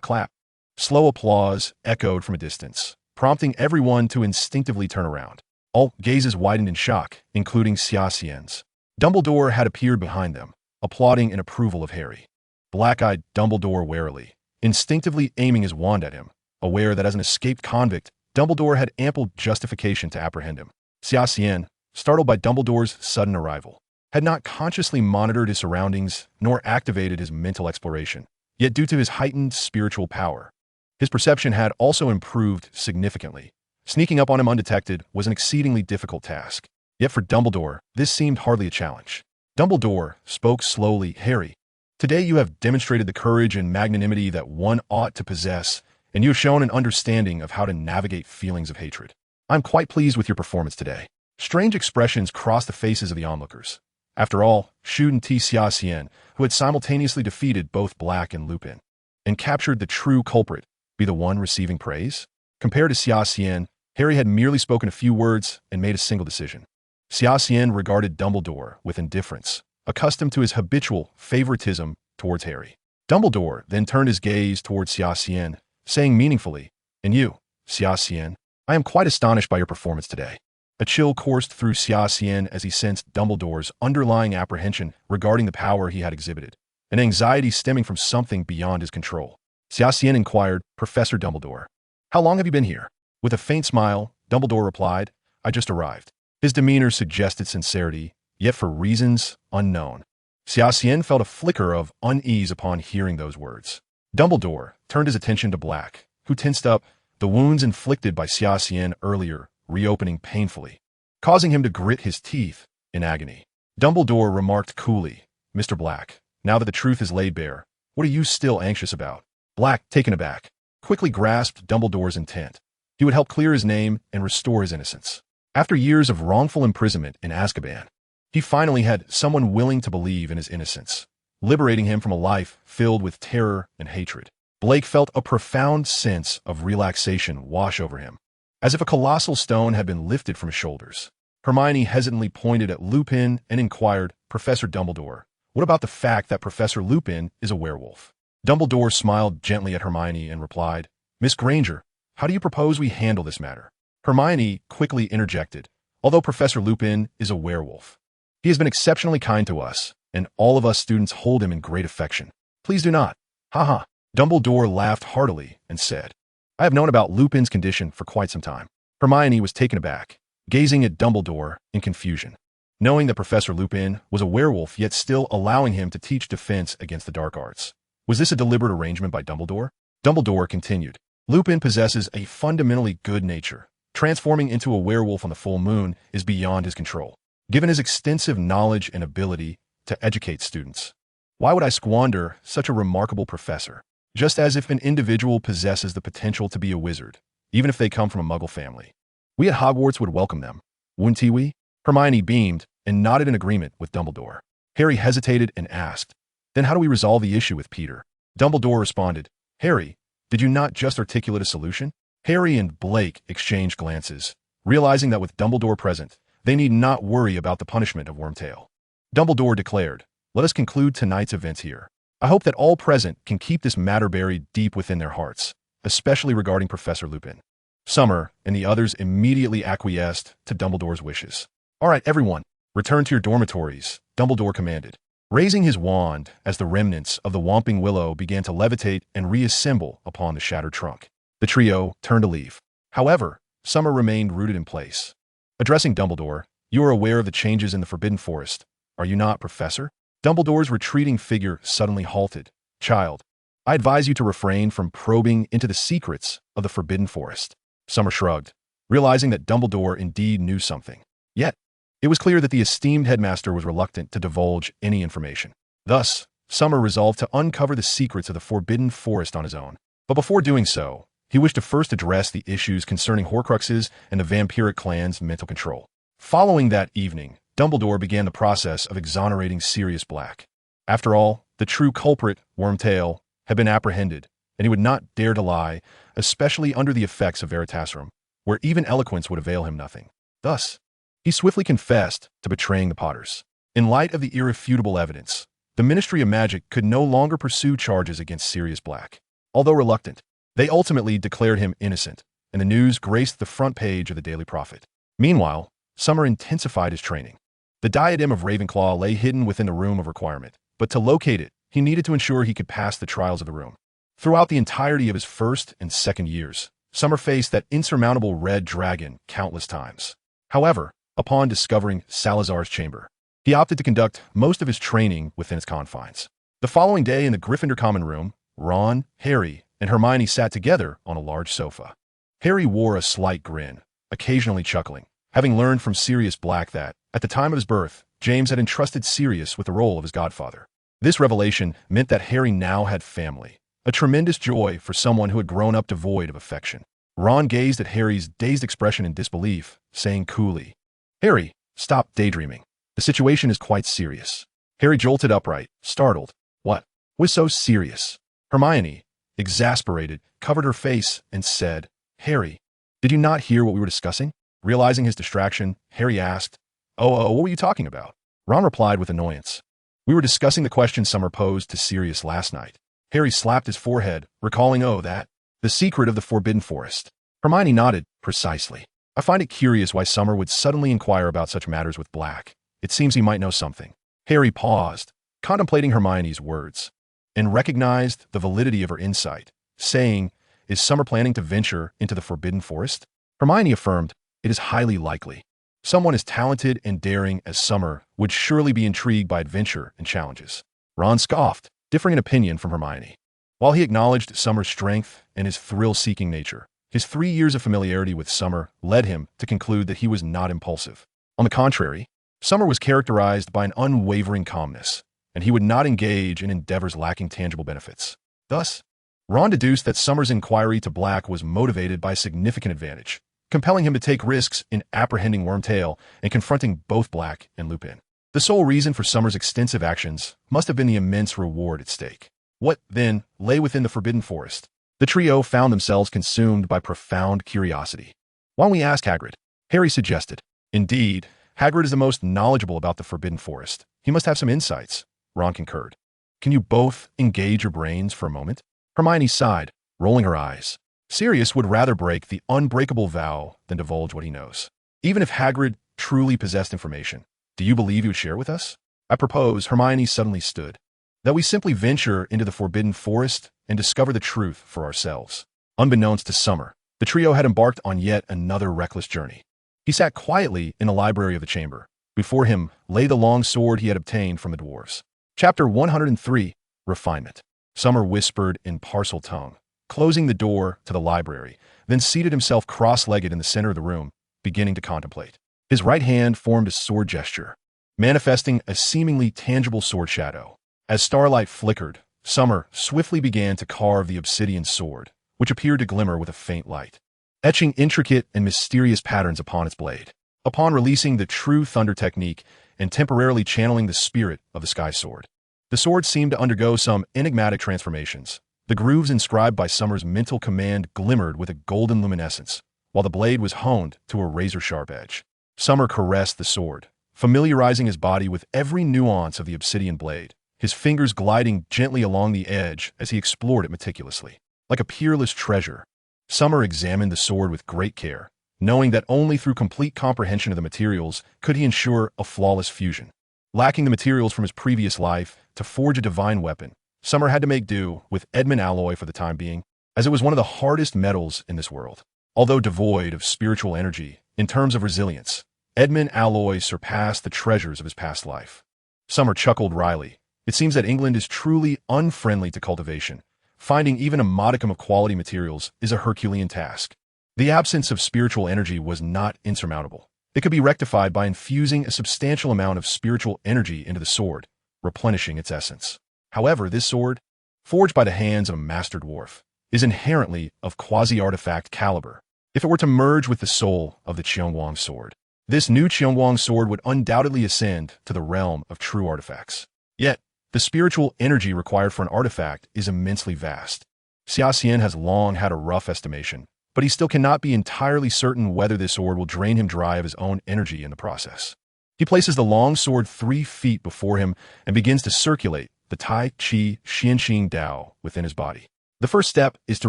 clap. Slow applause echoed from a distance, prompting everyone to instinctively turn around. All gazes widened in shock, including Xia Xian's. Dumbledore had appeared behind them, applauding in approval of Harry. Black-eyed Dumbledore warily, instinctively aiming his wand at him, aware that as an escaped convict, Dumbledore had ample justification to apprehend him. Xia Xian, startled by Dumbledore's sudden arrival, had not consciously monitored his surroundings nor activated his mental exploration. Yet due to his heightened spiritual power, his perception had also improved significantly. Sneaking up on him undetected was an exceedingly difficult task. Yet for Dumbledore, this seemed hardly a challenge. Dumbledore spoke slowly. Harry, today you have demonstrated the courage and magnanimity that one ought to possess, and you have shown an understanding of how to navigate feelings of hatred. I'm quite pleased with your performance today. Strange expressions crossed the faces of the onlookers. After all, Xu and Xia Xian, who had simultaneously defeated both Black and Lupin, and captured the true culprit, be the one receiving praise? Compared to Xia Xian, Harry had merely spoken a few words and made a single decision. Xia Xian regarded Dumbledore with indifference, accustomed to his habitual favoritism towards Harry. Dumbledore then turned his gaze towards Xia Xian, saying meaningfully, "And you, Xia Xian, I am quite astonished by your performance today." A chill coursed through Xia Xian as he sensed Dumbledore's underlying apprehension regarding the power he had exhibited, an anxiety stemming from something beyond his control. Xia Xian inquired, "Professor Dumbledore, how long have you been here?" With a faint smile, Dumbledore replied, "I just arrived." His demeanor suggested sincerity, yet for reasons unknown. Xia Xian felt a flicker of unease upon hearing those words. Dumbledore turned his attention to Black, who tensed up, the wounds inflicted by Xia Xian earlier reopening painfully, causing him to grit his teeth in agony. Dumbledore remarked coolly, "Mr. Black, now that the truth is laid bare, what are you still anxious about?" Black, taken aback, quickly grasped Dumbledore's intent. He would help clear his name and restore his innocence. After years of wrongful imprisonment in Azkaban, he finally had someone willing to believe in his innocence, liberating him from a life filled with terror and hatred. Blake felt a profound sense of relaxation wash over him, as if a colossal stone had been lifted from his shoulders. Hermione hesitantly pointed at Lupin and inquired, "Professor Dumbledore, what about the fact that Professor Lupin is a werewolf?" Dumbledore smiled gently at Hermione and replied, "Miss Granger, how do you propose we handle this matter?" Hermione quickly interjected, "Although Professor Lupin is a werewolf, he has been exceptionally kind to us, and all of us students hold him in great affection. Please do not." "Ha." Dumbledore laughed heartily and said, "I have known about Lupin's condition for quite some time." Hermione was taken aback, gazing at Dumbledore in confusion, knowing that Professor Lupin was a werewolf yet still allowing him to teach defense against the dark arts. Was this a deliberate arrangement by Dumbledore? Dumbledore continued, "Lupin possesses a fundamentally good nature. Transforming into a werewolf on the full moon is beyond his control, given his extensive knowledge and ability to educate students. Why would I squander such a remarkable professor? Just as if an individual possesses the potential to be a wizard, even if they come from a Muggle family. We at Hogwarts would welcome them, wouldn't we?" Hermione beamed and nodded in agreement with Dumbledore. Harry hesitated and asked, "Then how do we resolve the issue with Peter?" Dumbledore responded, "Harry, did you not just articulate a solution?" Harry and Blake exchanged glances, realizing that with Dumbledore present, they need not worry about the punishment of Wormtail. Dumbledore declared, "Let us conclude tonight's events here. I hope that all present can keep this matter buried deep within their hearts, especially regarding Professor Lupin." Summer and the others immediately acquiesced to Dumbledore's wishes. "All right, everyone, return to your dormitories," Dumbledore commanded, raising his wand as the remnants of the Whomping Willow began to levitate and reassemble upon the shattered trunk. The trio turned to leave. However, Summer remained rooted in place. Addressing Dumbledore, "You are aware of the changes in the Forbidden Forest, are you not, Professor?" Dumbledore's retreating figure suddenly halted. "Child, I advise you to refrain from probing into the secrets of the Forbidden Forest." Summer shrugged, realizing that Dumbledore indeed knew something. Yet, it was clear that the esteemed headmaster was reluctant to divulge any information. Thus, Summer resolved to uncover the secrets of the Forbidden Forest on his own. But before doing so, he wished to first address the issues concerning Horcruxes and the vampiric clan's mental control. Following that evening, Dumbledore began the process of exonerating Sirius Black. After all, the true culprit, Wormtail, had been apprehended, and he would not dare to lie, especially under the effects of Veritaserum, where even eloquence would avail him nothing. Thus, he swiftly confessed to betraying the Potters. In light of the irrefutable evidence, the Ministry of Magic could no longer pursue charges against Sirius Black. Although reluctant, they ultimately declared him innocent, and the news graced the front page of the Daily Prophet. Meanwhile, Summer intensified his training. The diadem of Ravenclaw lay hidden within the Room of Requirement, but to locate it, he needed to ensure he could pass the trials of the room. Throughout the entirety of his first and second years, Summer faced that insurmountable red dragon countless times. However, upon discovering Salazar's chamber, he opted to conduct most of his training within its confines. The following day in the Gryffindor common room, Ron, Harry, and Hermione sat together on a large sofa. Harry wore a slight grin, occasionally chuckling, having learned from Sirius Black that, at the time of his birth, James had entrusted Sirius with the role of his godfather. This revelation meant that Harry now had family, a tremendous joy for someone who had grown up devoid of affection. Ron gazed at Harry's dazed expression in disbelief, saying coolly, "Harry, stop daydreaming. The situation is quite serious." Harry jolted upright, startled. What was so serious? Hermione, exasperated, covered her face and said, "Harry, did you not hear what we were discussing?" Realizing his distraction, Harry asked, what were you talking about?" Ron replied with annoyance. "We were discussing the question Summer posed to Sirius last night." Harry slapped his forehead, recalling, the secret of the Forbidden Forest. Hermione nodded, precisely. "I find it curious why Summer would suddenly inquire about such matters with Black. It seems he might know something." Harry paused, contemplating Hermione's words, and recognized the validity of her insight, saying, "Is Summer planning to venture into the Forbidden Forest?" Hermione affirmed, "It is highly likely. Someone as talented and daring as Summer would surely be intrigued by adventure and challenges." Ron scoffed, differing in opinion from Hermione. While he acknowledged Summer's strength and his thrill-seeking nature, his 3 years of familiarity with Summer led him to conclude that he was not impulsive. On the contrary, Summer was characterized by an unwavering calmness, and he would not engage in endeavors lacking tangible benefits. Thus, Ron deduced that Summer's inquiry to Black was motivated by a significant advantage, compelling him to take risks in apprehending Wormtail and confronting both Black and Lupin. The sole reason for Summer's extensive actions must have been the immense reward at stake. What, then, lay within the Forbidden Forest? The trio found themselves consumed by profound curiosity. "Why don't we ask Hagrid?" Harry suggested. "Indeed, Hagrid is the most knowledgeable about the Forbidden Forest. He must have some insights," Ron concurred. "Can you both engage your brains for a moment?" Hermione sighed, rolling her eyes. Sirius would rather break the unbreakable vow than divulge what he knows. "Even if Hagrid truly possessed information, do you believe he would share it with us?" "I propose," Hermione suddenly stood, "that we simply venture into the Forbidden Forest and discover the truth for ourselves." Unbeknownst to Summer, the trio had embarked on yet another reckless journey. He sat quietly in the library of the chamber. Before him lay the long sword he had obtained from the dwarves. Chapter 103, Refinement. Summer whispered in parcel tongue, closing the door to the library, then seated himself cross-legged in the center of the room, beginning to contemplate. His right hand formed a sword gesture, manifesting a seemingly tangible sword shadow. As starlight flickered, Summer swiftly began to carve the obsidian sword, which appeared to glimmer with a faint light, etching intricate and mysterious patterns upon its blade. Upon releasing the true thunder technique and temporarily channeling the spirit of the sky sword, the sword seemed to undergo some enigmatic transformations. The grooves inscribed by Summer's mental command glimmered with a golden luminescence, while the blade was honed to a razor-sharp edge. Summer caressed the sword, familiarizing his body with every nuance of the obsidian blade, his fingers gliding gently along the edge as he explored it meticulously. Like a peerless treasure, Summer examined the sword with great care, knowing that only through complete comprehension of the materials could he ensure a flawless fusion. Lacking the materials from his previous life to forge a divine weapon, Summer had to make do with Edmund alloy for the time being, as it was one of the hardest metals in this world. Although devoid of spiritual energy, in terms of resilience, Edmund alloy surpassed the treasures of his past life. Summer chuckled wryly. It seems that England is truly unfriendly to cultivation. Finding even a modicum of quality materials is a Herculean task. The absence of spiritual energy was not insurmountable. It could be rectified by infusing a substantial amount of spiritual energy into the sword, replenishing its essence. However, this sword, forged by the hands of a master dwarf, is inherently of quasi-artifact caliber. If it were to merge with the soul of the Qianwang sword, this new Qianwang sword would undoubtedly ascend to the realm of true artifacts. Yet, the spiritual energy required for an artifact is immensely vast. Xia Xian has long had a rough estimation, but he still cannot be entirely certain whether this sword will drain him dry of his own energy in the process. He places the long sword 3 feet before him and begins to circulate the Tai Chi Xianxing Dao within his body. The first step is to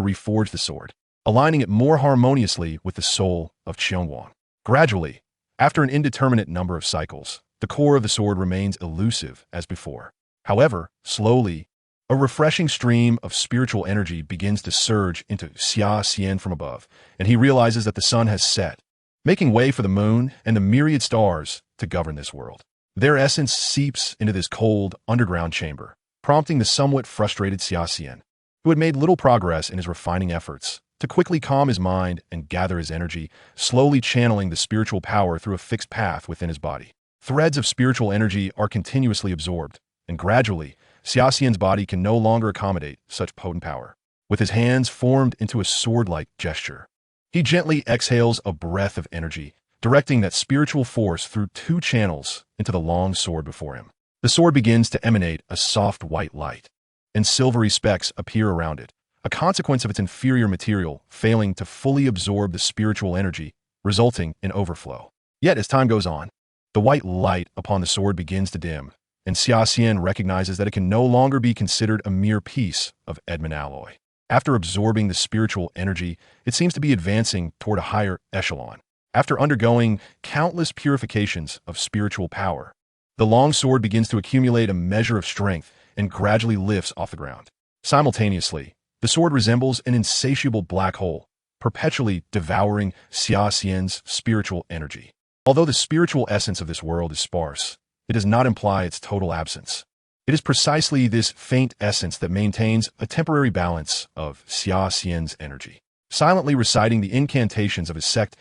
reforge the sword, aligning it more harmoniously with the soul of Qianwang. Gradually, after an indeterminate number of cycles, the core of the sword remains elusive as before. However, slowly, a refreshing stream of spiritual energy begins to surge into Xia Xian from above, and he realizes that the sun has set, making way for the moon and the myriad stars to govern this world. Their essence seeps into this cold, underground chamber, prompting the somewhat frustrated Xia Xian, who had made little progress in his refining efforts, to quickly calm his mind and gather his energy, slowly channeling the spiritual power through a fixed path within his body. Threads of spiritual energy are continuously absorbed, and gradually, Xia Xian's body can no longer accommodate such potent power. With his hands formed into a sword-like gesture, he gently exhales a breath of energy, directing that spiritual force through 2 channels into the long sword before him. The sword begins to emanate a soft white light, and silvery specks appear around it, a consequence of its inferior material failing to fully absorb the spiritual energy, resulting in overflow. Yet as time goes on, the white light upon the sword begins to dim, and Xia Xian recognizes that it can no longer be considered a mere piece of Edmund alloy. After absorbing the spiritual energy, it seems to be advancing toward a higher echelon. After undergoing countless purifications of spiritual power, the long sword begins to accumulate a measure of strength and gradually lifts off the ground. Simultaneously, the sword resembles an insatiable black hole, perpetually devouring Xia Xian's spiritual energy. Although the spiritual essence of this world is sparse, it does not imply its total absence. It is precisely this faint essence that maintains a temporary balance of Xia Xian's energy. Silently reciting the incantations of his sect's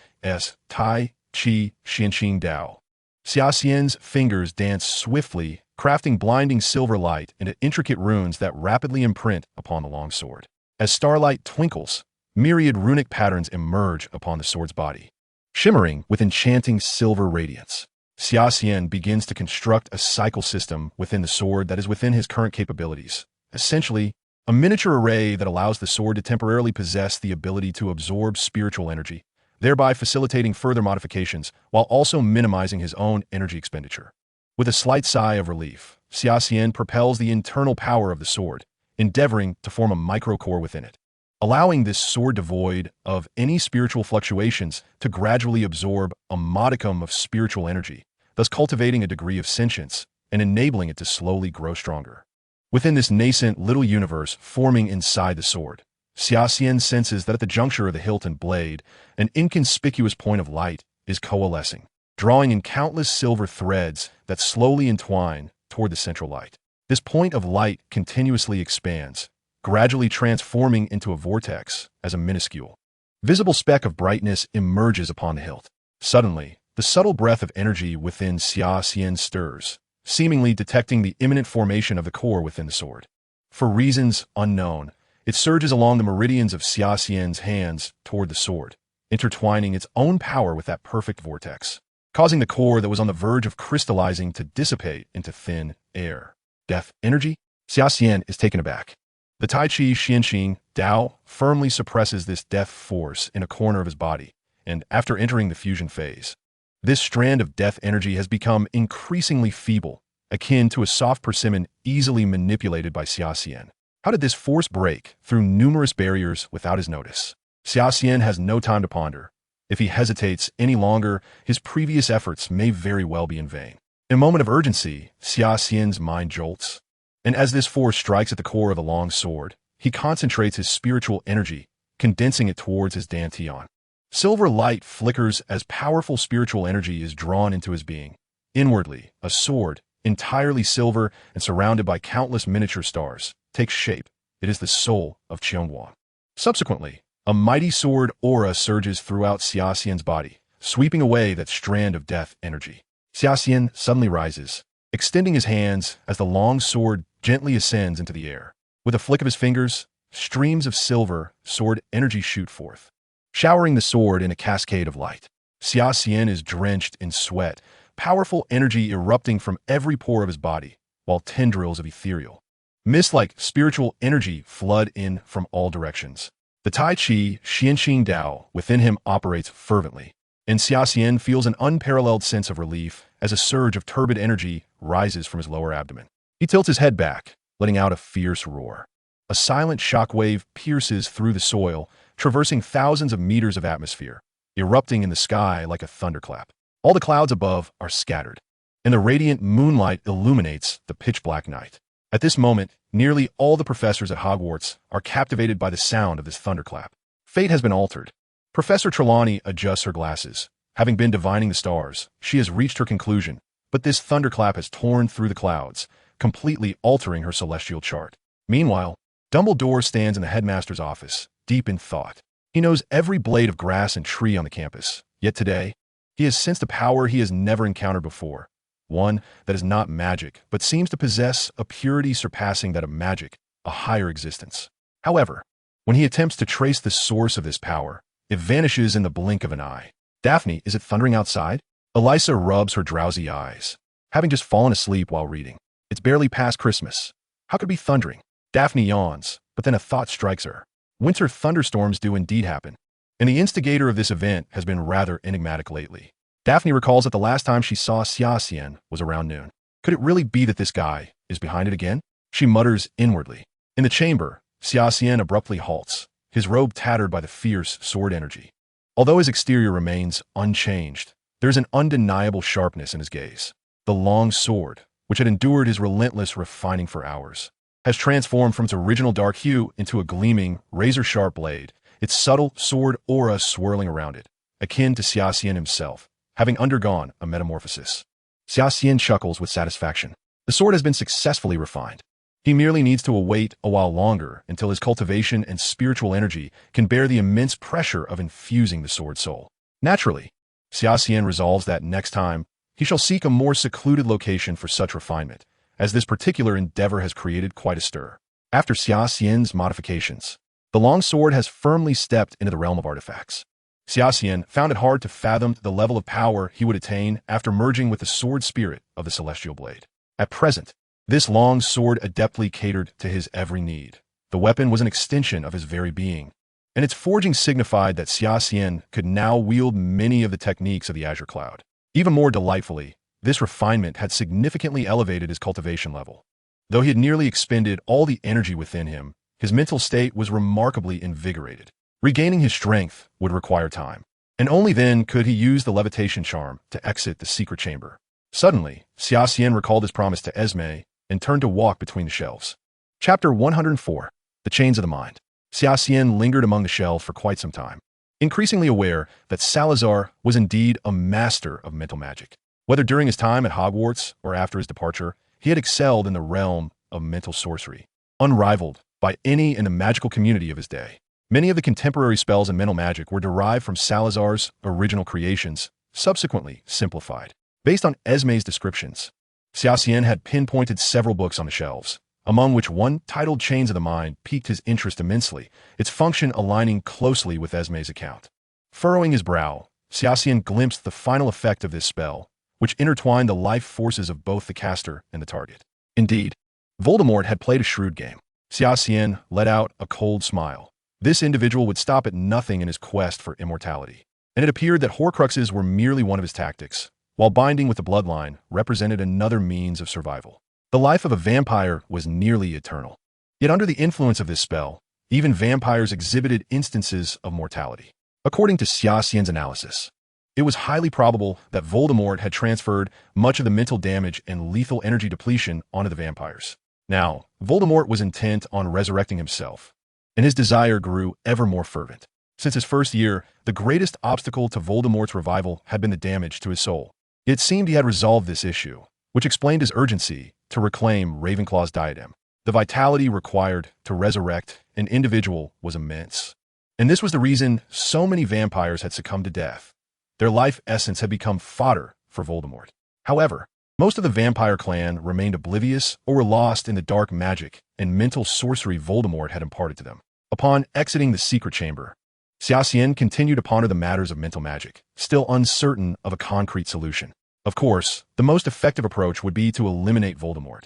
Tai Chi Xianxing Dao, Xia Xian's fingers dance swiftly, crafting blinding silver light into intricate runes that rapidly imprint upon the long sword. As starlight twinkles, myriad runic patterns emerge upon the sword's body, shimmering with enchanting silver radiance. Xia Xian begins to construct a cycle system within the sword that is within his current capabilities, essentially a miniature array that allows the sword to temporarily possess the ability to absorb spiritual energy, thereby facilitating further modifications while also minimizing his own energy expenditure. With a slight sigh of relief, Xia Xian propels the internal power of the sword, endeavoring to form a microcore within it, allowing this sword devoid of any spiritual fluctuations to gradually absorb a modicum of spiritual energy, thus cultivating a degree of sentience and enabling it to slowly grow stronger. Within this nascent little universe forming inside the sword, Xia Xian senses that at the juncture of the hilt and blade, an inconspicuous point of light is coalescing, drawing in countless silver threads that slowly entwine toward the central light. This point of light continuously expands, gradually transforming into a vortex as a minuscule, visible speck of brightness emerges upon the hilt. Suddenly, the subtle breath of energy within Xia Xian stirs, seemingly detecting the imminent formation of the core within the sword. For reasons unknown, it surges along the meridians of Xia Xian's hands toward the sword, intertwining its own power with that perfect vortex, causing the core that was on the verge of crystallizing to dissipate into thin air. Death energy? Xia Xian is taken aback. The Tai Chi Xianxing Dao firmly suppresses this death force in a corner of his body, and after entering the fusion phase, this strand of death energy has become increasingly feeble, akin to a soft persimmon easily manipulated by Xia Xian. How did this force break through numerous barriers without his notice? Xia Xian has no time to ponder. If he hesitates any longer, his previous efforts may very well be in vain. In a moment of urgency, Xia Xian's mind jolts, and as this force strikes at the core of the long sword, he concentrates his spiritual energy, condensing it towards his dantian. Silver light flickers as powerful spiritual energy is drawn into his being. Inwardly, a sword, entirely silver and surrounded by countless miniature stars, takes shape. It is the soul of Qiongguang. Subsequently, a mighty sword aura surges throughout Xia Xian's body, sweeping away that strand of death energy. Xia Xian suddenly rises, extending his hands as the long sword gently ascends into the air. With a flick of his fingers, streams of silver sword energy shoot forth, showering the sword in a cascade of light. Xia Xian is drenched in sweat, powerful energy erupting from every pore of his body, while tendrils of ethereal, mist-like spiritual energy flood in from all directions. The Tai Chi Xianxing Dao within him operates fervently, and Xia Xian feels an unparalleled sense of relief as a surge of turbid energy rises from his lower abdomen. He tilts his head back, letting out a fierce roar. A silent shockwave pierces through the soil, traversing thousands of meters of atmosphere, erupting in the sky like a thunderclap. All the clouds above are scattered, and the radiant moonlight illuminates the pitch-black night. At this moment, nearly all the professors at Hogwarts are captivated by the sound of this thunderclap. Fate has been altered. Professor Trelawney adjusts her glasses. Having been divining the stars, she has reached her conclusion, but this thunderclap has torn through the clouds, completely altering her celestial chart. Meanwhile, Dumbledore stands in the headmaster's office, deep in thought. He knows every blade of grass and tree on the campus, yet today, he has sensed a power he has never encountered before, one that is not magic, but seems to possess a purity surpassing that of magic, a higher existence. However, when he attempts to trace the source of this power, it vanishes in the blink of an eye. Daphne, is it thundering outside? Elisa rubs her drowsy eyes, having just fallen asleep while reading. It's barely past Christmas. How could it be thundering? Daphne yawns, but then a thought strikes her. Winter thunderstorms do indeed happen, and the instigator of this event has been rather enigmatic lately. Daphne recalls that the last time she saw Xia Xian was around noon. Could it really be that this guy is behind it again? She mutters inwardly. In the chamber, Xia Xian abruptly halts, his robe tattered by the fierce sword energy. Although his exterior remains unchanged, there is an undeniable sharpness in his gaze. The long sword, which had endured his relentless refining for hours, has transformed from its original dark hue into a gleaming, razor-sharp blade, its subtle sword aura swirling around it, akin to Xia Xian himself, having undergone a metamorphosis. Xia Xian chuckles with satisfaction. The sword has been successfully refined. He merely needs to await a while longer until his cultivation and spiritual energy can bear the immense pressure of infusing the sword soul. Naturally, Xia Xian resolves that next time, he shall seek a more secluded location for such refinement, as this particular endeavor has created quite a stir. After Xia Xian's modifications, the long sword has firmly stepped into the realm of artifacts. Xia Xian found it hard to fathom the level of power he would attain after merging with the sword spirit of the celestial blade. At present, this long sword adeptly catered to his every need. The weapon was an extension of his very being, and its forging signified that Xia Xian could now wield many of the techniques of the Azure Cloud. Even more delightfully, this refinement had significantly elevated his cultivation level. Though he had nearly expended all the energy within him, his mental state was remarkably invigorated. Regaining his strength would require time, and only then could he use the levitation charm to exit the secret chamber. Suddenly, Xia Xian recalled his promise to Esme and turned to walk between the shelves. Chapter 104. The Chains of the Mind. Xia Xian lingered among the shelves for quite some time, increasingly aware that Salazar was indeed a master of mental magic. Whether during his time at Hogwarts or after his departure, he had excelled in the realm of mental sorcery, unrivaled by any in the magical community of his day. Many of the contemporary spells in mental magic were derived from Salazar's original creations, subsequently simplified. Based on Esme's descriptions, Xia Xian had pinpointed several books on the shelves, among which one titled Chains of the Mind piqued his interest immensely, its function aligning closely with Esme's account. Furrowing his brow, Xia Xian glimpsed the final effect of this spell, which intertwined the life forces of both the caster and the target. Indeed, Voldemort had played a shrewd game. Xia Xian let out a cold smile. This individual would stop at nothing in his quest for immortality, and it appeared that Horcruxes were merely one of his tactics, while binding with the bloodline represented another means of survival. The life of a vampire was nearly eternal. Yet under the influence of this spell, even vampires exhibited instances of mortality. According to Xia Xian's analysis, it was highly probable that Voldemort had transferred much of the mental damage and lethal energy depletion onto the vampires. Now, Voldemort was intent on resurrecting himself, and his desire grew ever more fervent. Since his first year, the greatest obstacle to Voldemort's revival had been the damage to his soul. It seemed he had resolved this issue, which explained his urgency to reclaim Ravenclaw's diadem. The vitality required to resurrect an individual was immense, and this was the reason so many vampires had succumbed to death. Their life essence had become fodder for Voldemort. However, most of the vampire clan remained oblivious or were lost in the dark magic and mental sorcery Voldemort had imparted to them. Upon exiting the secret chamber, Xia Xian continued to ponder the matters of mental magic, still uncertain of a concrete solution. Of course, the most effective approach would be to eliminate Voldemort.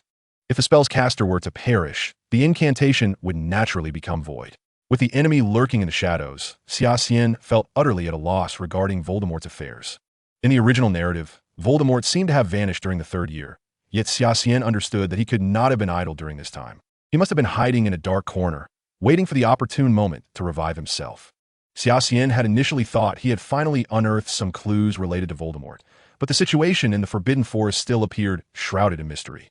If the spell's caster were to perish, the incantation would naturally become void. With the enemy lurking in the shadows, Xia Xian felt utterly at a loss regarding Voldemort's affairs. In the original narrative, Voldemort seemed to have vanished during the third year, yet Xia Xian understood that he could not have been idle during this time. He must have been hiding in a dark corner, waiting for the opportune moment to revive himself. Xia Xian had initially thought he had finally unearthed some clues related to Voldemort, but the situation in the Forbidden Forest still appeared shrouded in mystery.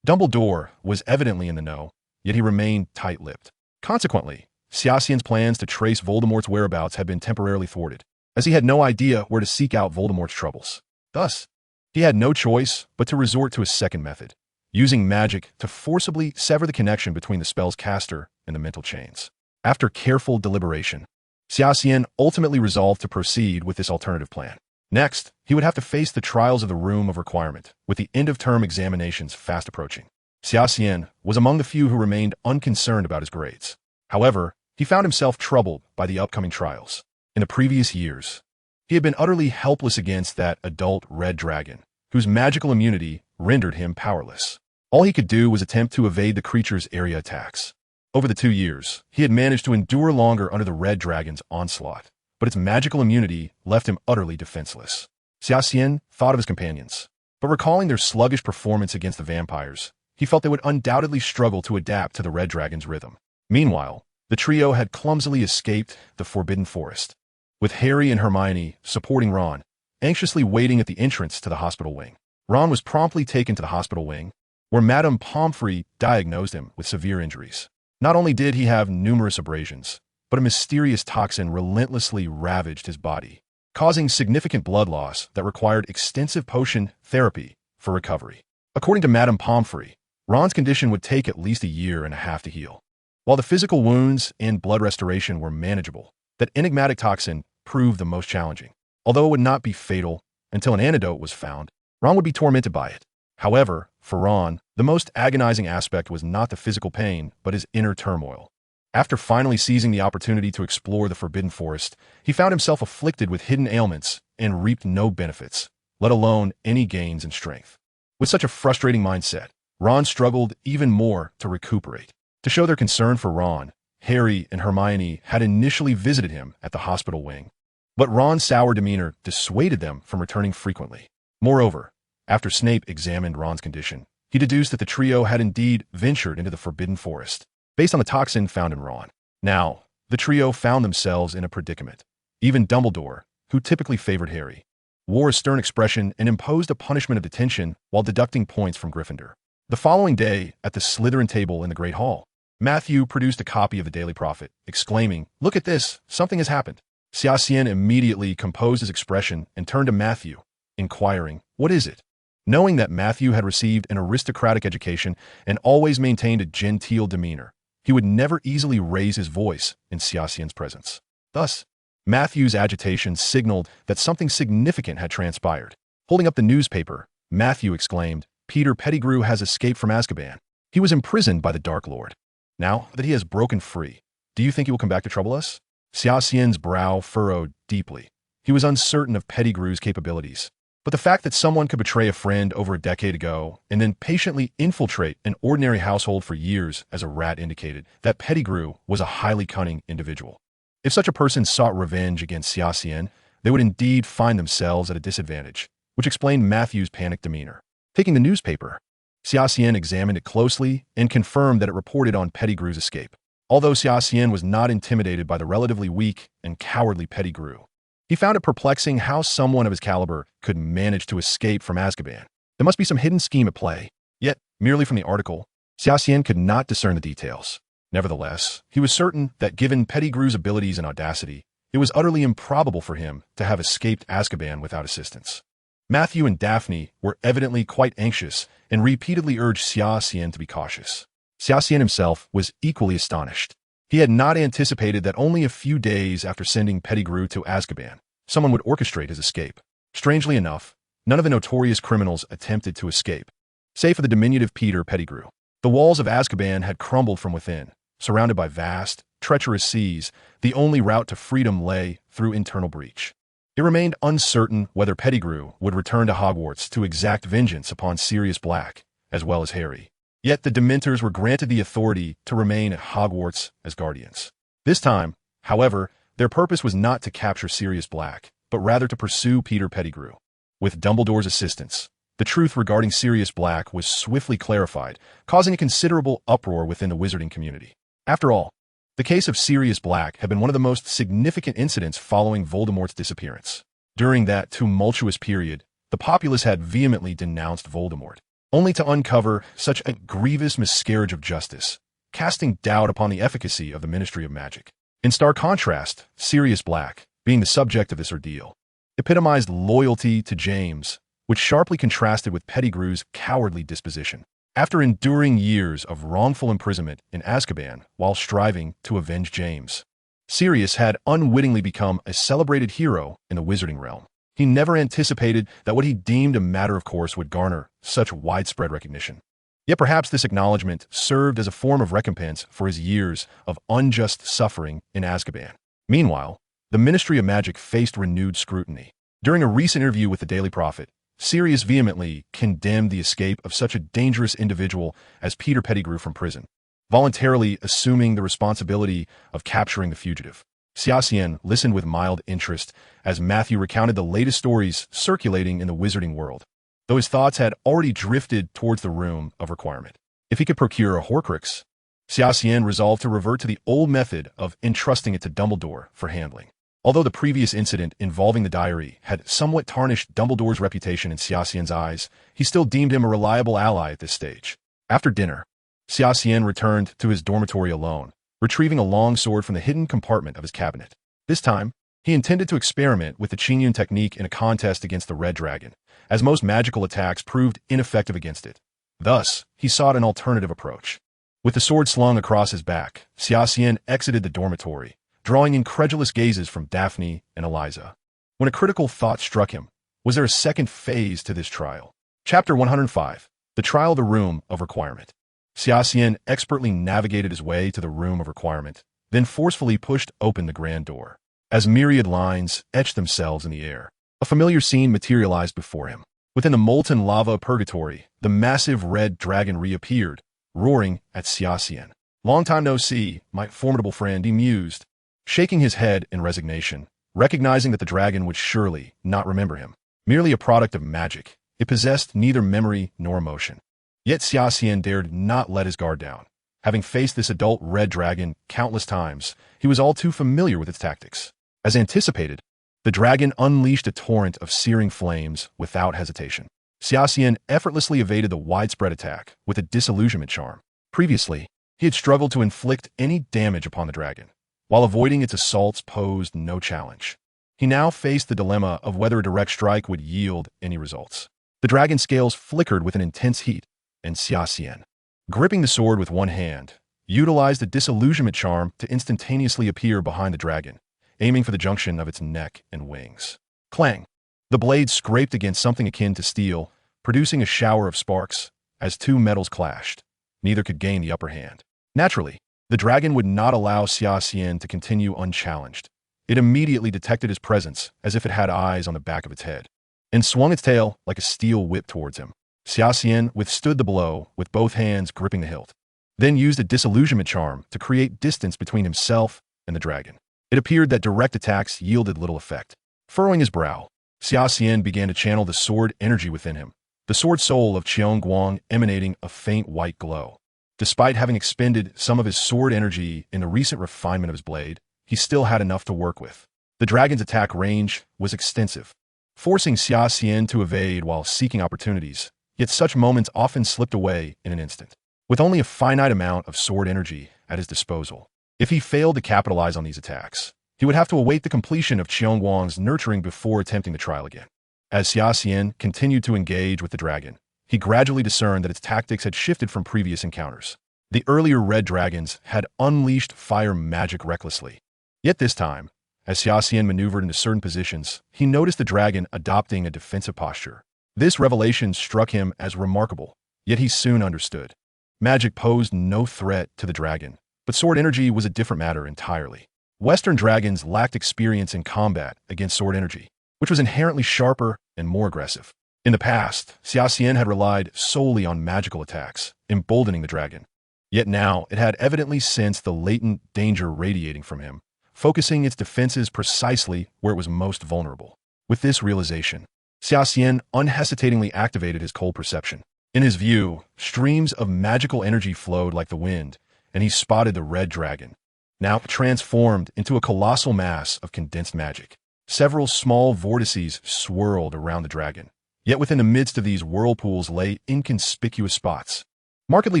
Dumbledore was evidently in the know, yet he remained tight-lipped. Consequently, Xia Xian's plans to trace Voldemort's whereabouts had been temporarily thwarted, as he had no idea where to seek out Voldemort's troubles. Thus, he had no choice but to resort to a second method, using magic to forcibly sever the connection between the spell's caster and the mental chains. After careful deliberation, Xia Xian ultimately resolved to proceed with this alternative plan. Next, he would have to face the trials of the Room of Requirement, with the end-of-term examinations fast approaching. Xia Xian was among the few who remained unconcerned about his grades. However, he found himself troubled by the upcoming trials. In the previous years, he had been utterly helpless against that adult red dragon, whose magical immunity rendered him powerless. All he could do was attempt to evade the creature's area attacks. Over the 2 years, he had managed to endure longer under the red dragon's onslaught, but its magical immunity left him utterly defenseless. Xia Xian thought of his companions, but recalling their sluggish performance against the vampires, he felt they would undoubtedly struggle to adapt to the red dragon's rhythm. Meanwhile, the trio had clumsily escaped the Forbidden Forest, with Harry and Hermione supporting Ron, anxiously waiting at the entrance to the hospital wing. Ron was promptly taken to the hospital wing, where Madame Pomfrey diagnosed him with severe injuries. Not only did he have numerous abrasions, but a mysterious toxin relentlessly ravaged his body, causing significant blood loss that required extensive potion therapy for recovery. According to Madame Pomfrey, Ron's condition would take at least 1.5 years to heal. While the physical wounds and blood restoration were manageable, that enigmatic toxin proved the most challenging. Although it would not be fatal until an antidote was found, Ron would be tormented by it. However, for Ron, the most agonizing aspect was not the physical pain, but his inner turmoil. After finally seizing the opportunity to explore the Forbidden Forest, he found himself afflicted with hidden ailments and reaped no benefits, let alone any gains in strength. With such a frustrating mindset, Ron struggled even more to recuperate. To show their concern for Ron, Harry and Hermione had initially visited him at the hospital wing, but Ron's sour demeanor dissuaded them from returning frequently. Moreover, after Snape examined Ron's condition, he deduced that the trio had indeed ventured into the Forbidden Forest, based on the toxin found in Ron. Now, the trio found themselves in a predicament. Even Dumbledore, who typically favored Harry, wore a stern expression and imposed a punishment of detention while deducting points from Gryffindor. The following day, at the Slytherin table in the Great Hall, Matthew produced a copy of the Daily Prophet, exclaiming, "Look at this, something has happened." Xia Xian immediately composed his expression and turned to Matthew, inquiring, "What is it?" Knowing that Matthew had received an aristocratic education and always maintained a genteel demeanor, he would never easily raise his voice in Xia Xian's presence. Thus, Matthew's agitation signaled that something significant had transpired. Holding up the newspaper, Matthew exclaimed, "Peter Pettigrew has escaped from Azkaban. He was imprisoned by the Dark Lord. Now that he has broken free, do you think he will come back to trouble us?" Xia Xian's brow furrowed deeply. He was uncertain of Pettigrew's capabilities, but the fact that someone could betray a friend over a decade ago and then patiently infiltrate an ordinary household for years as a rat indicated that Pettigrew was a highly cunning individual. If such a person sought revenge against Xia Xian, they would indeed find themselves at a disadvantage, which explained Matthew's panicked demeanor. Taking the newspaper, Xia Xian examined it closely and confirmed that it reported on Pettigrew's escape. Although Xia Xian was not intimidated by the relatively weak and cowardly Pettigrew, he found it perplexing how someone of his caliber could manage to escape from Azkaban. There must be some hidden scheme at play. Yet, merely from the article, Xia Xian could not discern the details. Nevertheless, he was certain that given Pettigrew's abilities and audacity, it was utterly improbable for him to have escaped Azkaban without assistance. Matthew and Daphne were evidently quite anxious and repeatedly urged Xia Xian to be cautious. Xia Xian himself was equally astonished. He had not anticipated that only a few days after sending Pettigrew to Azkaban, someone would orchestrate his escape. Strangely enough, none of the notorious criminals attempted to escape, save for the diminutive Peter Pettigrew. The walls of Azkaban had crumbled from within. Surrounded by vast, treacherous seas, the only route to freedom lay through internal breach. It remained uncertain whether Pettigrew would return to Hogwarts to exact vengeance upon Sirius Black, as well as Harry. Yet the Dementors were granted the authority to remain at Hogwarts as guardians. This time, however, their purpose was not to capture Sirius Black, but rather to pursue Peter Pettigrew. With Dumbledore's assistance, the truth regarding Sirius Black was swiftly clarified, causing a considerable uproar within the wizarding community. After all, the case of Sirius Black had been one of the most significant incidents following Voldemort's disappearance. During that tumultuous period, the populace had vehemently denounced Voldemort, only to uncover such a grievous miscarriage of justice, casting doubt upon the efficacy of the Ministry of Magic. In stark contrast, Sirius Black, being the subject of this ordeal, epitomized loyalty to James, which sharply contrasted with Pettigrew's cowardly disposition. After enduring years of wrongful imprisonment in Azkaban while striving to avenge James, Sirius had unwittingly become a celebrated hero in the wizarding realm. He never anticipated that what he deemed a matter of course would garner such widespread recognition. Yet perhaps this acknowledgement served as a form of recompense for his years of unjust suffering in Azkaban. Meanwhile, the Ministry of Magic faced renewed scrutiny. During a recent interview with the Daily Prophet, Sirius vehemently condemned the escape of such a dangerous individual as Peter Pettigrew from prison, voluntarily assuming the responsibility of capturing the fugitive. Xia Xian listened with mild interest as Matthew recounted the latest stories circulating in the wizarding world, though his thoughts had already drifted towards the room of requirement. If he could procure a Horcrux, Xia Xian resolved to revert to the old method of entrusting it to Dumbledore for handling. Although the previous incident involving the diary had somewhat tarnished Dumbledore's reputation in Xia Xian's eyes, he still deemed him a reliable ally at this stage. After dinner, Xia Xian returned to his dormitory alone, retrieving a long sword from the hidden compartment of his cabinet. This time, he intended to experiment with the Qingyun technique in a contest against the Red Dragon, as most magical attacks proved ineffective against it. Thus, he sought an alternative approach. With the sword slung across his back, Xia Xian exited the dormitory, drawing incredulous gazes from Daphne and Eliza. When a critical thought struck him, was there a second phase to this trial? Chapter 105, The Trial of the Room of Requirement. Xia Xian expertly navigated his way to the Room of Requirement, then forcefully pushed open the grand door. As myriad lines etched themselves in the air, a familiar scene materialized before him. Within the molten lava of purgatory, the massive red dragon reappeared, roaring at Xia Xian. "Long time no see, my formidable friend," he mused, shaking his head in resignation, recognizing that the dragon would surely not remember him. Merely a product of magic, it possessed neither memory nor emotion. Yet Xia Xian dared not let his guard down. Having faced this adult red dragon countless times, he was all too familiar with its tactics. As anticipated, the dragon unleashed a torrent of searing flames without hesitation. Xia Xian effortlessly evaded the widespread attack with a disillusionment charm. Previously, he had struggled to inflict any damage upon the dragon, while avoiding its assaults posed no challenge. He now faced the dilemma of whether a direct strike would yield any results. The dragon's scales flickered with an intense heat, and Xia Xian, gripping the sword with one hand, utilized the disillusionment charm to instantaneously appear behind the dragon, aiming for the junction of its neck and wings. Clang! The blade scraped against something akin to steel, producing a shower of sparks. As two metals clashed, neither could gain the upper hand. Naturally, the dragon would not allow Xia Xian to continue unchallenged. It immediately detected his presence as if it had eyes on the back of its head, and swung its tail like a steel whip towards him. Xia Xian withstood the blow with both hands gripping the hilt, then used a disillusionment charm to create distance between himself and the dragon. It appeared that direct attacks yielded little effect. Furrowing his brow, Xia Xian began to channel the sword energy within him, the sword soul of Qiong Guang emanating a faint white glow. Despite having expended some of his sword energy in the recent refinement of his blade, he still had enough to work with. The dragon's attack range was extensive, forcing Xia Xian to evade while seeking opportunities, yet such moments often slipped away in an instant. With only a finite amount of sword energy at his disposal, if he failed to capitalize on these attacks, he would have to await the completion of Qiong Guang's nurturing before attempting the trial again. As Xia Xian continued to engage with the dragon, he gradually discerned that its tactics had shifted from previous encounters. The earlier red dragons had unleashed fire magic recklessly. Yet this time, as Xia Xian maneuvered into certain positions, he noticed the dragon adopting a defensive posture. This revelation struck him as remarkable, yet he soon understood. Magic posed no threat to the dragon, but sword energy was a different matter entirely. Western dragons lacked experience in combat against sword energy, which was inherently sharper and more aggressive. In the past, Xia Xian had relied solely on magical attacks, emboldening the dragon. Yet now it had evidently sensed the latent danger radiating from him, focusing its defenses precisely where it was most vulnerable. With this realization, Xia Xian unhesitatingly activated his cold perception. In his view, streams of magical energy flowed like the wind, and he spotted the red dragon, now transformed into a colossal mass of condensed magic. Several small vortices swirled around the dragon, Yet within the midst of these whirlpools lay inconspicuous spots, markedly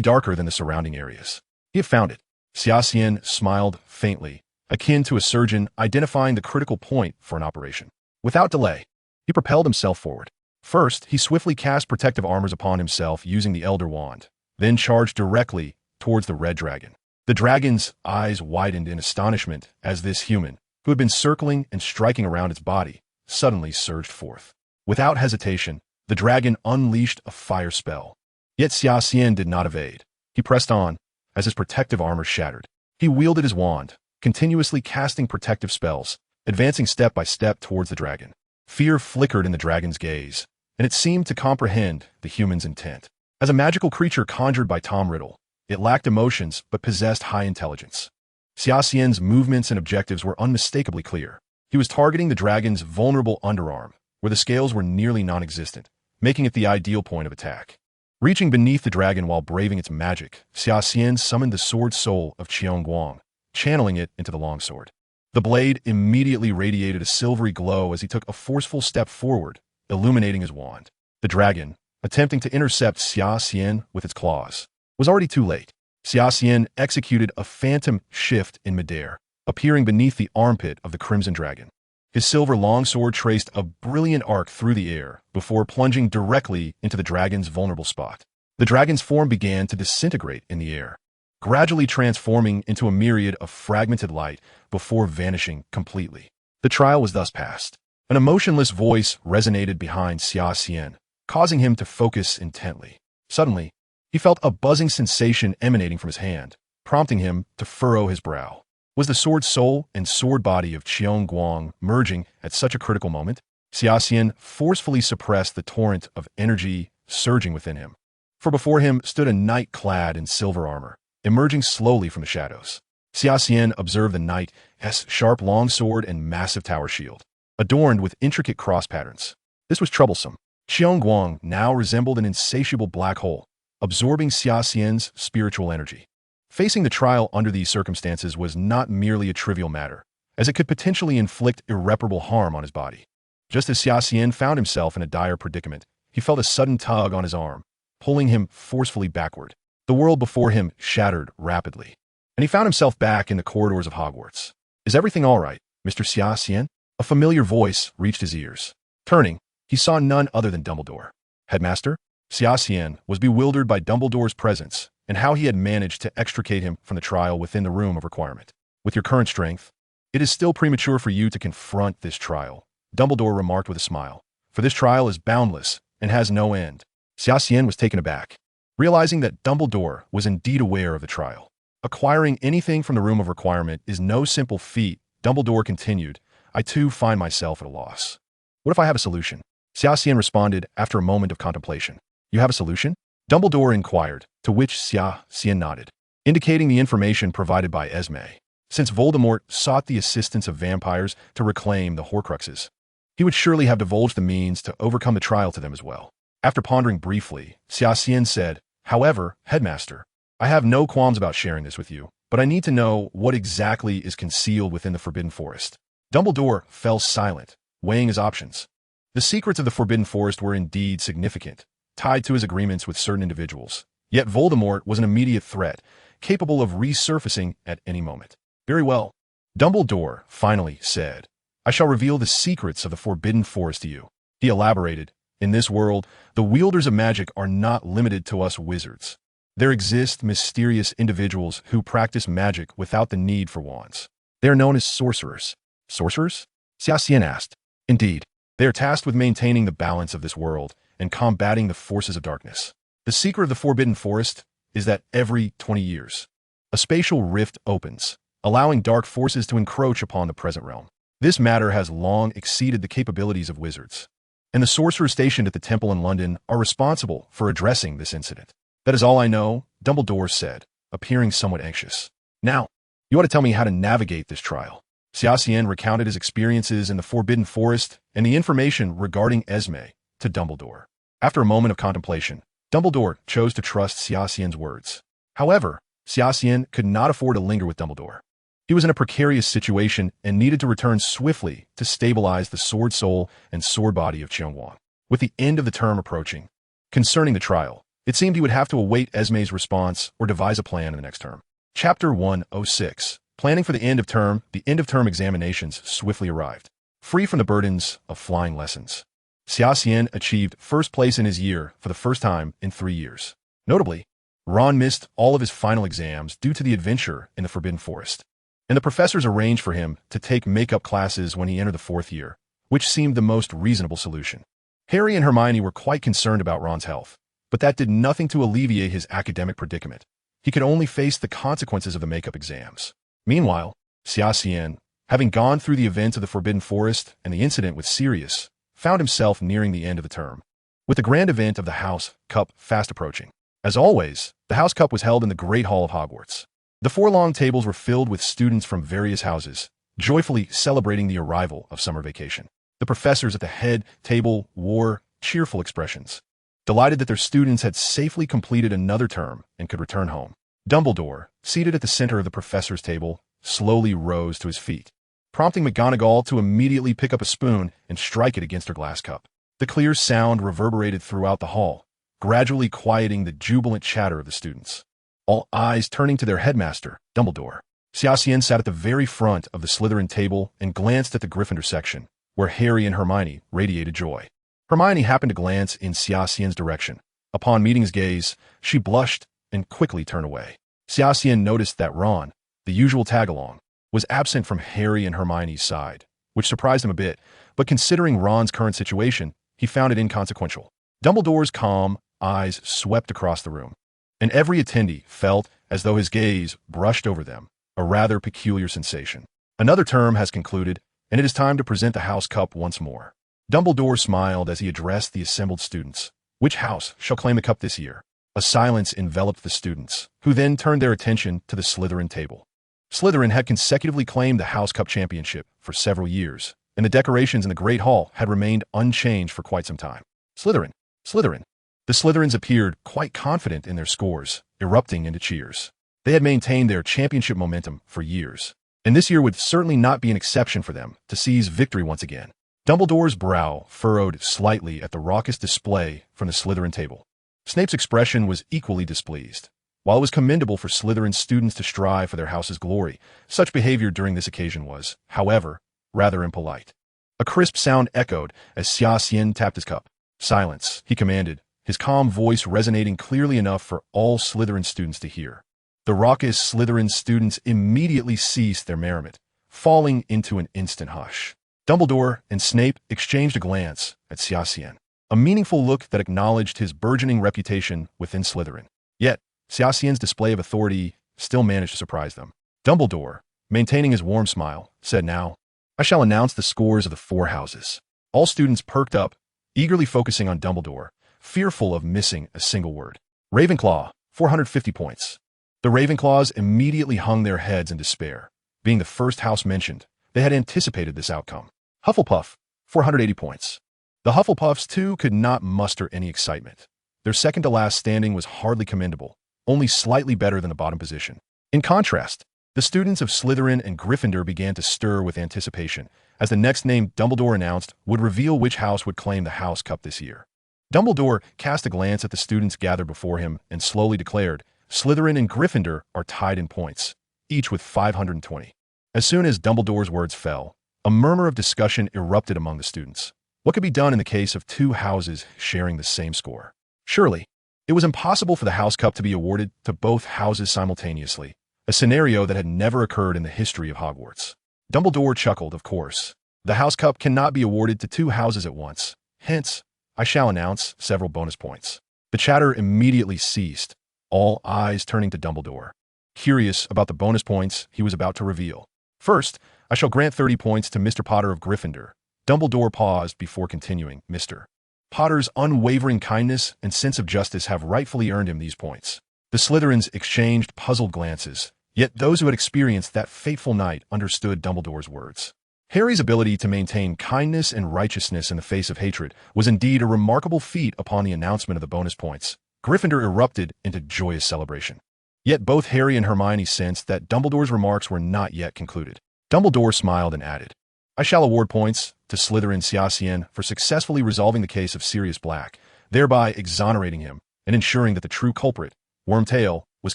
darker than the surrounding areas. He had found it. Xia Xian smiled faintly, akin to a surgeon identifying the critical point for an operation. Without delay, he propelled himself forward. First, he swiftly cast protective armors upon himself using the Elder Wand, then charged directly towards the red dragon. The dragon's eyes widened in astonishment as this human, who had been circling and striking around its body, suddenly surged forth. Without hesitation, the dragon unleashed a fire spell. Yet Xia Xian did not evade. He pressed on, as his protective armor shattered. He wielded his wand, continuously casting protective spells, advancing step by step towards the dragon. Fear flickered in the dragon's gaze, and it seemed to comprehend the human's intent. As a magical creature conjured by Tom Riddle, it lacked emotions but possessed high intelligence. Xia Xian's movements and objectives were unmistakably clear. He was targeting the dragon's vulnerable underarm, where the scales were nearly non-existent, making it the ideal point of attack. Reaching beneath the dragon while braving its magic, Xia Xian summoned the sword soul of Qiong Guang, channeling it into the longsword. The blade immediately radiated a silvery glow as he took a forceful step forward, illuminating his wand. The dragon, attempting to intercept Xia Xian with its claws, was already too late. Xia Xian executed a phantom shift in midair, appearing beneath the armpit of the crimson dragon. His silver longsword traced a brilliant arc through the air before plunging directly into the dragon's vulnerable spot. The dragon's form began to disintegrate in the air, gradually transforming into a myriad of fragmented light before vanishing completely. The trial was thus passed. An emotionless voice resonated behind Xia Xian, causing him to focus intently. Suddenly, he felt a buzzing sensation emanating from his hand, prompting him to furrow his brow. Was the sword soul and sword body of Qiong Guang merging at such a critical moment? Xia Xian forcefully suppressed the torrent of energy surging within him. For before him stood a knight clad in silver armor, emerging slowly from the shadows. Xia Xian observed the knight's sharp longsword and massive tower shield, adorned with intricate cross patterns. This was troublesome. Qiong Guang now resembled an insatiable black hole, absorbing Xia Xian's spiritual energy. Facing the trial under these circumstances was not merely a trivial matter, as it could potentially inflict irreparable harm on his body. Just as Xia Xian found himself in a dire predicament, he felt a sudden tug on his arm, pulling him forcefully backward. The world before him shattered rapidly, and he found himself back in the corridors of Hogwarts. "Is everything all right, Mr. Xia Xian?" A familiar voice reached his ears. Turning, he saw none other than Dumbledore. "Headmaster?" Xia Xian was bewildered by Dumbledore's presence and how he had managed to extricate him from the trial within the room of requirement. "With your current strength, it is still premature for you to confront this trial," Dumbledore remarked with a smile. "For this trial is boundless and has no end." Xia Xian was taken aback, realizing that Dumbledore was indeed aware of the trial. "Acquiring anything from the room of requirement is no simple feat," Dumbledore continued. "I too find myself at a loss. What if I have a solution?" Xia Xian responded after a moment of contemplation. "You have a solution?" Dumbledore inquired, to which Xia Xian nodded, indicating the information provided by Esme. Since Voldemort sought the assistance of vampires to reclaim the Horcruxes, he would surely have divulged the means to overcome the trial to them as well. After pondering briefly, Xia Xian said, "However, Headmaster, I have no qualms about sharing this with you, but I need to know what exactly is concealed within the Forbidden Forest." Dumbledore fell silent, weighing his options. The secrets of the Forbidden Forest were indeed significant, tied to his agreements with certain individuals. Yet Voldemort was an immediate threat, capable of resurfacing at any moment. "Very well," Dumbledore finally said. "I shall reveal the secrets of the Forbidden Forest to you." He elaborated, "In this world, the wielders of magic are not limited to us wizards. There exist mysterious individuals who practice magic without the need for wands. They are known as sorcerers." "Sorcerers?" Xia Xian asked. "Indeed. They are tasked with maintaining the balance of this world and combating the forces of darkness. The secret of the Forbidden Forest is that every 20 years, a spatial rift opens, allowing dark forces to encroach upon the present realm. This matter has long exceeded the capabilities of wizards, and the sorcerers stationed at the temple in London are responsible for addressing this incident." "That is all I know," Dumbledore said, appearing somewhat anxious. "Now, you ought to tell me how to navigate this trial." Xia Xian recounted his experiences in the Forbidden Forest and the information regarding Esme to Dumbledore. After a moment of contemplation, Dumbledore chose to trust Xia Xian's words. However, Xia Xian could not afford to linger with Dumbledore. He was in a precarious situation and needed to return swiftly to stabilize the sword soul and sword body of Qiong Guang. with the end of the term approaching. Concerning the trial, it seemed he would have to await Esme's response or devise a plan in the next term. Chapter 106. Planning for the end of term examinations swiftly arrived. Free from the burdens of flying lessons, Xia Xian achieved first place in his year for the first time in 3 years. Notably, Ron missed all of his final exams due to the adventure in the Forbidden Forest, and the professors arranged for him to take makeup classes when he entered the 4th year, which seemed the most reasonable solution. Harry and Hermione were quite concerned about Ron's health, but that did nothing to alleviate his academic predicament. He could only face the consequences of the makeup exams. Meanwhile, Xia Xian, having gone through the events of the Forbidden Forest and the incident with Sirius, found himself nearing the end of the term, with the grand event of the House Cup fast approaching. As always, the House Cup was held in the Great Hall of Hogwarts. The 4 long tables were filled with students from various houses, joyfully celebrating the arrival of summer vacation. The professors at the head table wore cheerful expressions, delighted that their students had safely completed another term and could return home. Dumbledore, seated at the center of the professors' table, slowly rose to his feet, prompting McGonagall to immediately pick up a spoon and strike it against her glass cup. The clear sound reverberated throughout the hall, gradually quieting the jubilant chatter of the students, all eyes turning to their headmaster, Dumbledore. Xia Xian sat at the very front of the Slytherin table and glanced at the Gryffindor section, where Harry and Hermione radiated joy. Hermione happened to glance in Xia Xian's direction. Upon meeting his gaze, she blushed and quickly turned away. Xia Xian noticed that Ron, the usual tag-along, was absent from Harry and Hermione's side, which surprised him a bit, but considering Ron's current situation, he found it inconsequential. Dumbledore's calm eyes swept across the room, and every attendee felt as though his gaze brushed over them, a rather peculiar sensation. Another term has concluded, and it is time to present the House Cup once more. Dumbledore smiled as he addressed the assembled students. Which house shall claim the cup this year? A silence enveloped the students, who then turned their attention to the Slytherin table. Slytherin had consecutively claimed the House Cup championship for several years, and the decorations in the Great Hall had remained unchanged for quite some time. Slytherin, Slytherin. The Slytherins appeared quite confident in their scores, erupting into cheers. They had maintained their championship momentum for years, and this year would certainly not be an exception for them to seize victory once again. Dumbledore's brow furrowed slightly at the raucous display from the Slytherin table. Snape's expression was equally displeased. While it was commendable for Slytherin students to strive for their house's glory, such behavior during this occasion was, however, rather impolite. A crisp sound echoed as Xia Xian tapped his cup. Silence, he commanded, his calm voice resonating clearly enough for all Slytherin students to hear. The raucous Slytherin students immediately ceased their merriment, falling into an instant hush. Dumbledore and Snape exchanged a glance at Xia Xian, a meaningful look that acknowledged his burgeoning reputation within Slytherin. Yet, Xia Xian's display of authority still managed to surprise them. Dumbledore, maintaining his warm smile, said, "Now, I shall announce the scores of the 4 houses." All students perked up, eagerly focusing on Dumbledore, fearful of missing a single word. Ravenclaw, 450 points. The Ravenclaws immediately hung their heads in despair. Being the first house mentioned, they had anticipated this outcome. Hufflepuff, 480 points. The Hufflepuffs, too, could not muster any excitement. Their second-to-last standing was hardly commendable, only slightly better than the bottom position. In contrast, the students of Slytherin and Gryffindor began to stir with anticipation, as the next name Dumbledore announced would reveal which house would claim the House Cup this year. Dumbledore cast a glance at the students gathered before him and slowly declared, "Slytherin and Gryffindor are tied in points, each with 520. As soon as Dumbledore's words fell, a murmur of discussion erupted among the students. What could be done in the case of 2 houses sharing the same score? Surely, it was impossible for the House Cup to be awarded to both houses simultaneously, a scenario that had never occurred in the history of Hogwarts. Dumbledore chuckled, "Of course. The House Cup cannot be awarded to 2 houses at once. Hence, I shall announce several bonus points." The chatter immediately ceased, all eyes turning to Dumbledore, curious about the bonus points he was about to reveal. "First, I shall grant 30 points to Mr. Potter of Gryffindor." Dumbledore paused before continuing. "Mr. Potter's unwavering kindness and sense of justice have rightfully earned him these points." The Slytherins exchanged puzzled glances, yet those who had experienced that fateful night understood Dumbledore's words. Harry's ability to maintain kindness and righteousness in the face of hatred was indeed a remarkable feat. Upon the announcement of the bonus points, Gryffindor erupted into joyous celebration. Yet both Harry and Hermione sensed that Dumbledore's remarks were not yet concluded. Dumbledore smiled and added, I shall award points to Slytherin Xia Xian for successfully resolving the case of Sirius Black, thereby exonerating him and ensuring that the true culprit, Wormtail, was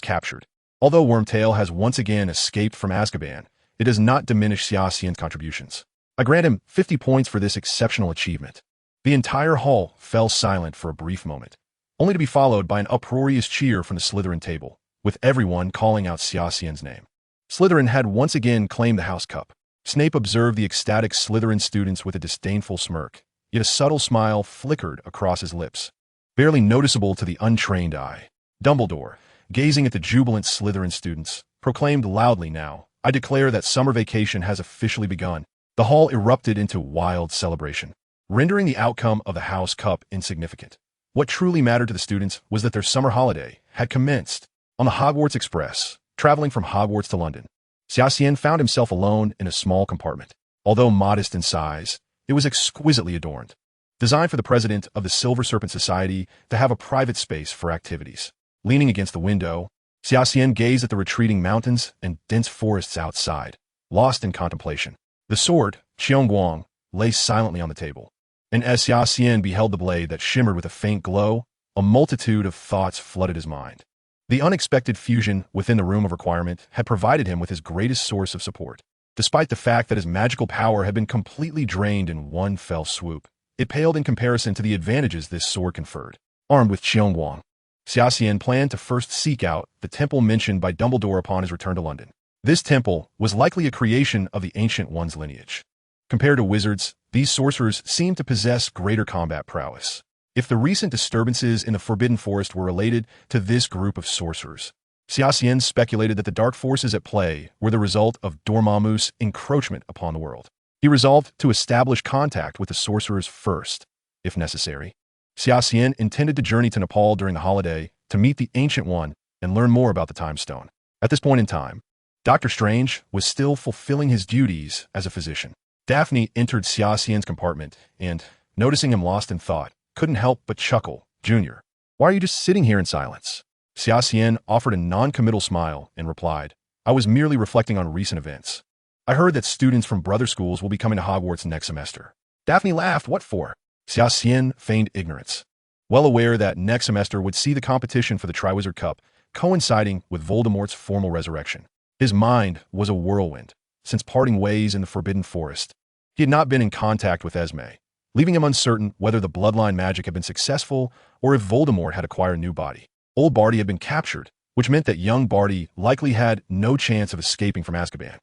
captured. Although Wormtail has once again escaped from Azkaban, it does not diminish Xia Xian's contributions. I grant him 50 points for this exceptional achievement. The entire hall fell silent for a brief moment, only to be followed by an uproarious cheer from the Slytherin table, with everyone calling out Xia Xian's name. Slytherin had once again claimed the House Cup. Snape observed the ecstatic Slytherin students with a disdainful smirk, yet a subtle smile flickered across his lips, barely noticeable to the untrained eye. Dumbledore, gazing at the jubilant Slytherin students, proclaimed loudly, "Now, I declare that summer vacation has officially begun." The hall erupted into wild celebration, rendering the outcome of the House Cup insignificant. What truly mattered to the students was that their summer holiday had commenced. On the Hogwarts Express, traveling from Hogwarts to London, Xia Xian found himself alone in a small compartment. Although modest in size, it was exquisitely adorned, designed for the president of the Silver Serpent Society to have a private space for activities. Leaning against the window, Xia Xian gazed at the retreating mountains and dense forests outside, lost in contemplation. The sword, Qiongguang, lay silently on the table, and as Xia Xian beheld the blade that shimmered with a faint glow, a multitude of thoughts flooded his mind. The unexpected fusion within the room of requirement had provided him with his greatest source of support. Despite the fact that his magical power had been completely drained in one fell swoop, it paled in comparison to the advantages this sword conferred. Armed with Qiongguang, Xia Xian planned to first seek out the temple mentioned by Dumbledore upon his return to London. This temple was likely a creation of the Ancient One's lineage. Compared to wizards, these sorcerers seemed to possess greater combat prowess. If the recent disturbances in the Forbidden Forest were related to this group of sorcerers, Xia Xian speculated that the dark forces at play were the result of Dormammu's encroachment upon the world. He resolved to establish contact with the sorcerers first, if necessary. Xia Xian intended to journey to Nepal during the holiday to meet the Ancient One and learn more about the Time Stone. At this point in time, Dr. Strange was still fulfilling his duties as a physician. Daphne entered Xia Xian's compartment and, noticing him lost in thought, couldn't help but chuckle. "Junior, why are you just sitting here in silence?" Xia Xian offered a non-committal smile and replied, "I was merely reflecting on recent events. I heard that students from brother schools will be coming to Hogwarts next semester." Daphne laughed. "What for?" Xia Xian feigned ignorance, well aware that next semester would see the competition for the Triwizard Cup coinciding with Voldemort's formal resurrection. His mind was a whirlwind. Since parting ways in the Forbidden Forest, he had not been in contact with Esme, leaving him uncertain whether the bloodline magic had been successful or if Voldemort had acquired a new body. Old Barty had been captured, which meant that young Barty likely had no chance of escaping from Azkaban.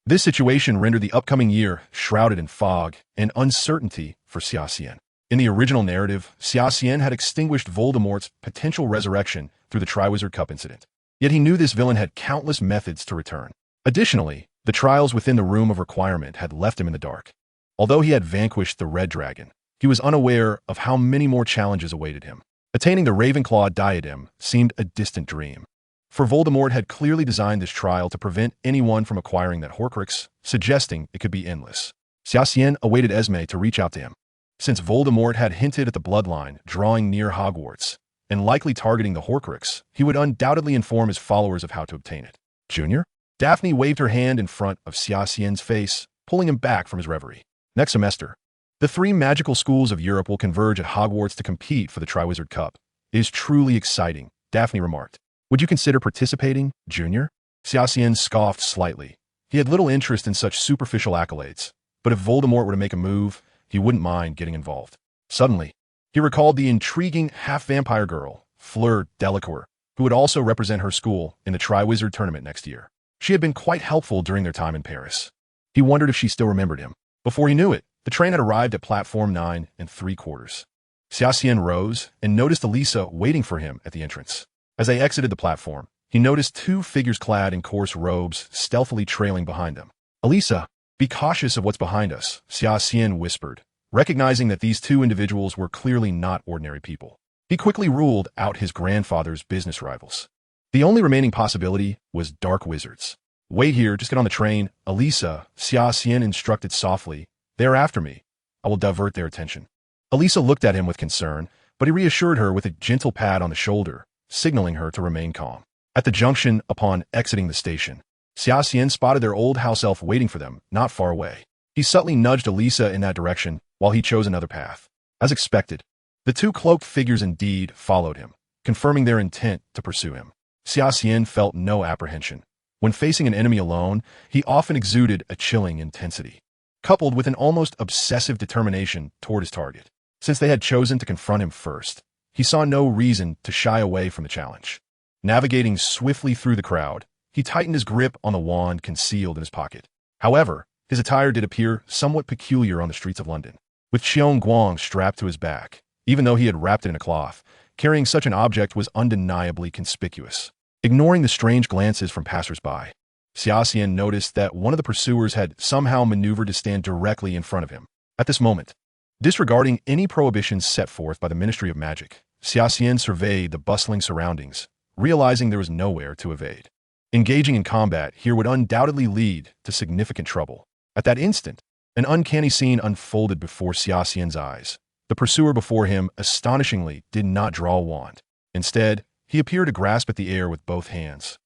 This situation rendered the upcoming year shrouded in fog and uncertainty for Xia Xian. In the original narrative, Xia Xian had extinguished Voldemort's potential resurrection through the Triwizard Cup incident. Yet he knew this villain had countless methods to return. Additionally, the trials within the Room of Requirement had left him in the dark. Although he had vanquished the Red Dragon, he was unaware of how many more challenges awaited him. Attaining the Ravenclaw diadem seemed a distant dream. For Voldemort had clearly designed this trial to prevent anyone from acquiring that Horcrux, suggesting it could be endless. Xia Xian awaited Esme to reach out to him. Since Voldemort had hinted at the bloodline drawing near Hogwarts, and likely targeting the Horcrux, he would undoubtedly inform his followers of how to obtain it. "Junior?" Daphne waved her hand in front of Xia Xian's face, pulling him back from his reverie. "Next semester, the 3 magical schools of Europe will converge at Hogwarts to compete for the Triwizard Cup. It is truly exciting," Daphne remarked. "Would you consider participating, Junior?" Xia Xian scoffed slightly. He had little interest in such superficial accolades, but if Voldemort were to make a move, he wouldn't mind getting involved. Suddenly, he recalled the intriguing half-vampire girl, Fleur Delacour, who would also represent her school in the Triwizard Tournament next year. She had been quite helpful during their time in Paris. He wondered if she still remembered him. Before he knew it, the train had arrived at platform 9 3/4. Xia Xian rose and noticed Elisa waiting for him at the entrance. As they exited the platform, he noticed 2 figures clad in coarse robes stealthily trailing behind them. "Elisa, be cautious of what's behind us," Xia Xian whispered, recognizing that these 2 individuals were clearly not ordinary people. He quickly ruled out his grandfather's business rivals. The only remaining possibility was dark wizards. "Wait here, just get on the train." "Elisa," Xia Xian instructed softly, "they are after me. I will divert their attention." Elisa looked at him with concern, but he reassured her with a gentle pat on the shoulder, signaling her to remain calm. At the junction upon exiting the station, Xia Xian spotted their old house elf waiting for them, not far away. He subtly nudged Elisa in that direction while he chose another path. As expected, the two cloaked figures indeed followed him, confirming their intent to pursue him. Xia Xian felt no apprehension. When facing an enemy alone, he often exuded a chilling intensity, coupled with an almost obsessive determination toward his target. Since they had chosen to confront him first, he saw no reason to shy away from the challenge. Navigating swiftly through the crowd, he tightened his grip on the wand concealed in his pocket. However, his attire did appear somewhat peculiar on the streets of London. With Xiong Guang strapped to his back, even though he had wrapped it in a cloth, carrying such an object was undeniably conspicuous. Ignoring the strange glances from passers-by, Xia Xian noticed that one of the pursuers had somehow maneuvered to stand directly in front of him. At this moment, disregarding any prohibitions set forth by the Ministry of Magic, Xia Xian surveyed the bustling surroundings, realizing there was nowhere to evade. Engaging in combat here would undoubtedly lead to significant trouble. At that instant, an uncanny scene unfolded before Xia Xian's eyes. The pursuer before him, astonishingly, did not draw a wand. Instead, he appeared to grasp at the air with both hands,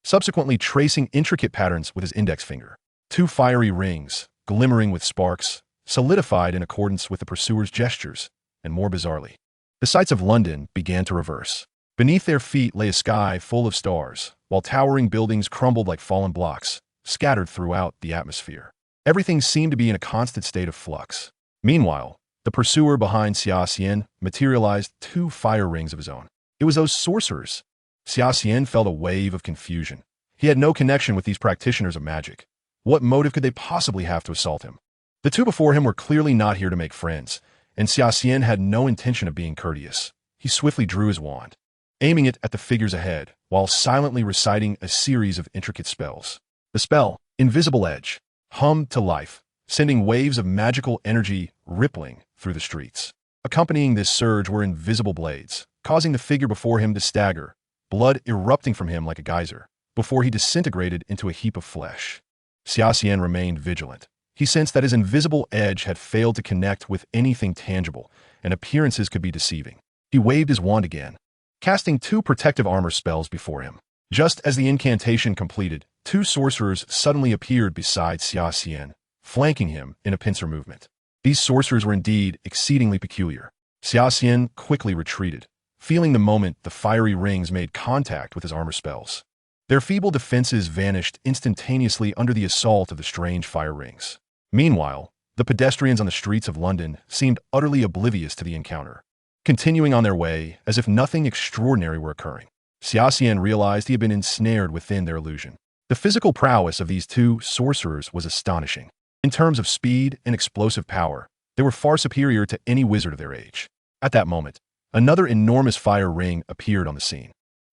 subsequently tracing intricate patterns with his index finger. Two fiery rings, glimmering with sparks, solidified in accordance with the pursuer's gestures, and more bizarrely, the sights of London began to reverse. Beneath their feet lay a sky full of stars, while towering buildings crumbled like fallen blocks, scattered throughout the atmosphere. Everything seemed to be in a constant state of flux. Meanwhile, the pursuer behind Xia Xian materialized two fire rings of his own. It was those sorcerers. Xia Xian felt a wave of confusion. He had no connection with these practitioners of magic. What motive could they possibly have to assault him? The two before him were clearly not here to make friends, and Xia Xian had no intention of being courteous. He swiftly drew his wand, aiming it at the figures ahead, while silently reciting a series of intricate spells. The spell, Invisible Edge, hummed to life, sending waves of magical energy rippling through the streets. Accompanying this surge were invisible blades, causing the figure before him to stagger, blood erupting from him like a geyser, before he disintegrated into a heap of flesh. Xia Xian remained vigilant. He sensed that his invisible edge had failed to connect with anything tangible, and appearances could be deceiving. He waved his wand again, casting two protective armor spells before him. Just as the incantation completed, two sorcerers suddenly appeared beside Xia Xian, flanking him in a pincer movement. These sorcerers were indeed exceedingly peculiar. Xia Xian quickly retreated, feeling the moment the fiery rings made contact with his armor spells. Their feeble defenses vanished instantaneously under the assault of the strange fire rings. Meanwhile, the pedestrians on the streets of London seemed utterly oblivious to the encounter, continuing on their way as if nothing extraordinary were occurring. Xia Xian realized he had been ensnared within their illusion. The physical prowess of these two sorcerers was astonishing. In terms of speed and explosive power, they were far superior to any wizard of their age. At that moment, another enormous fire ring appeared on the scene.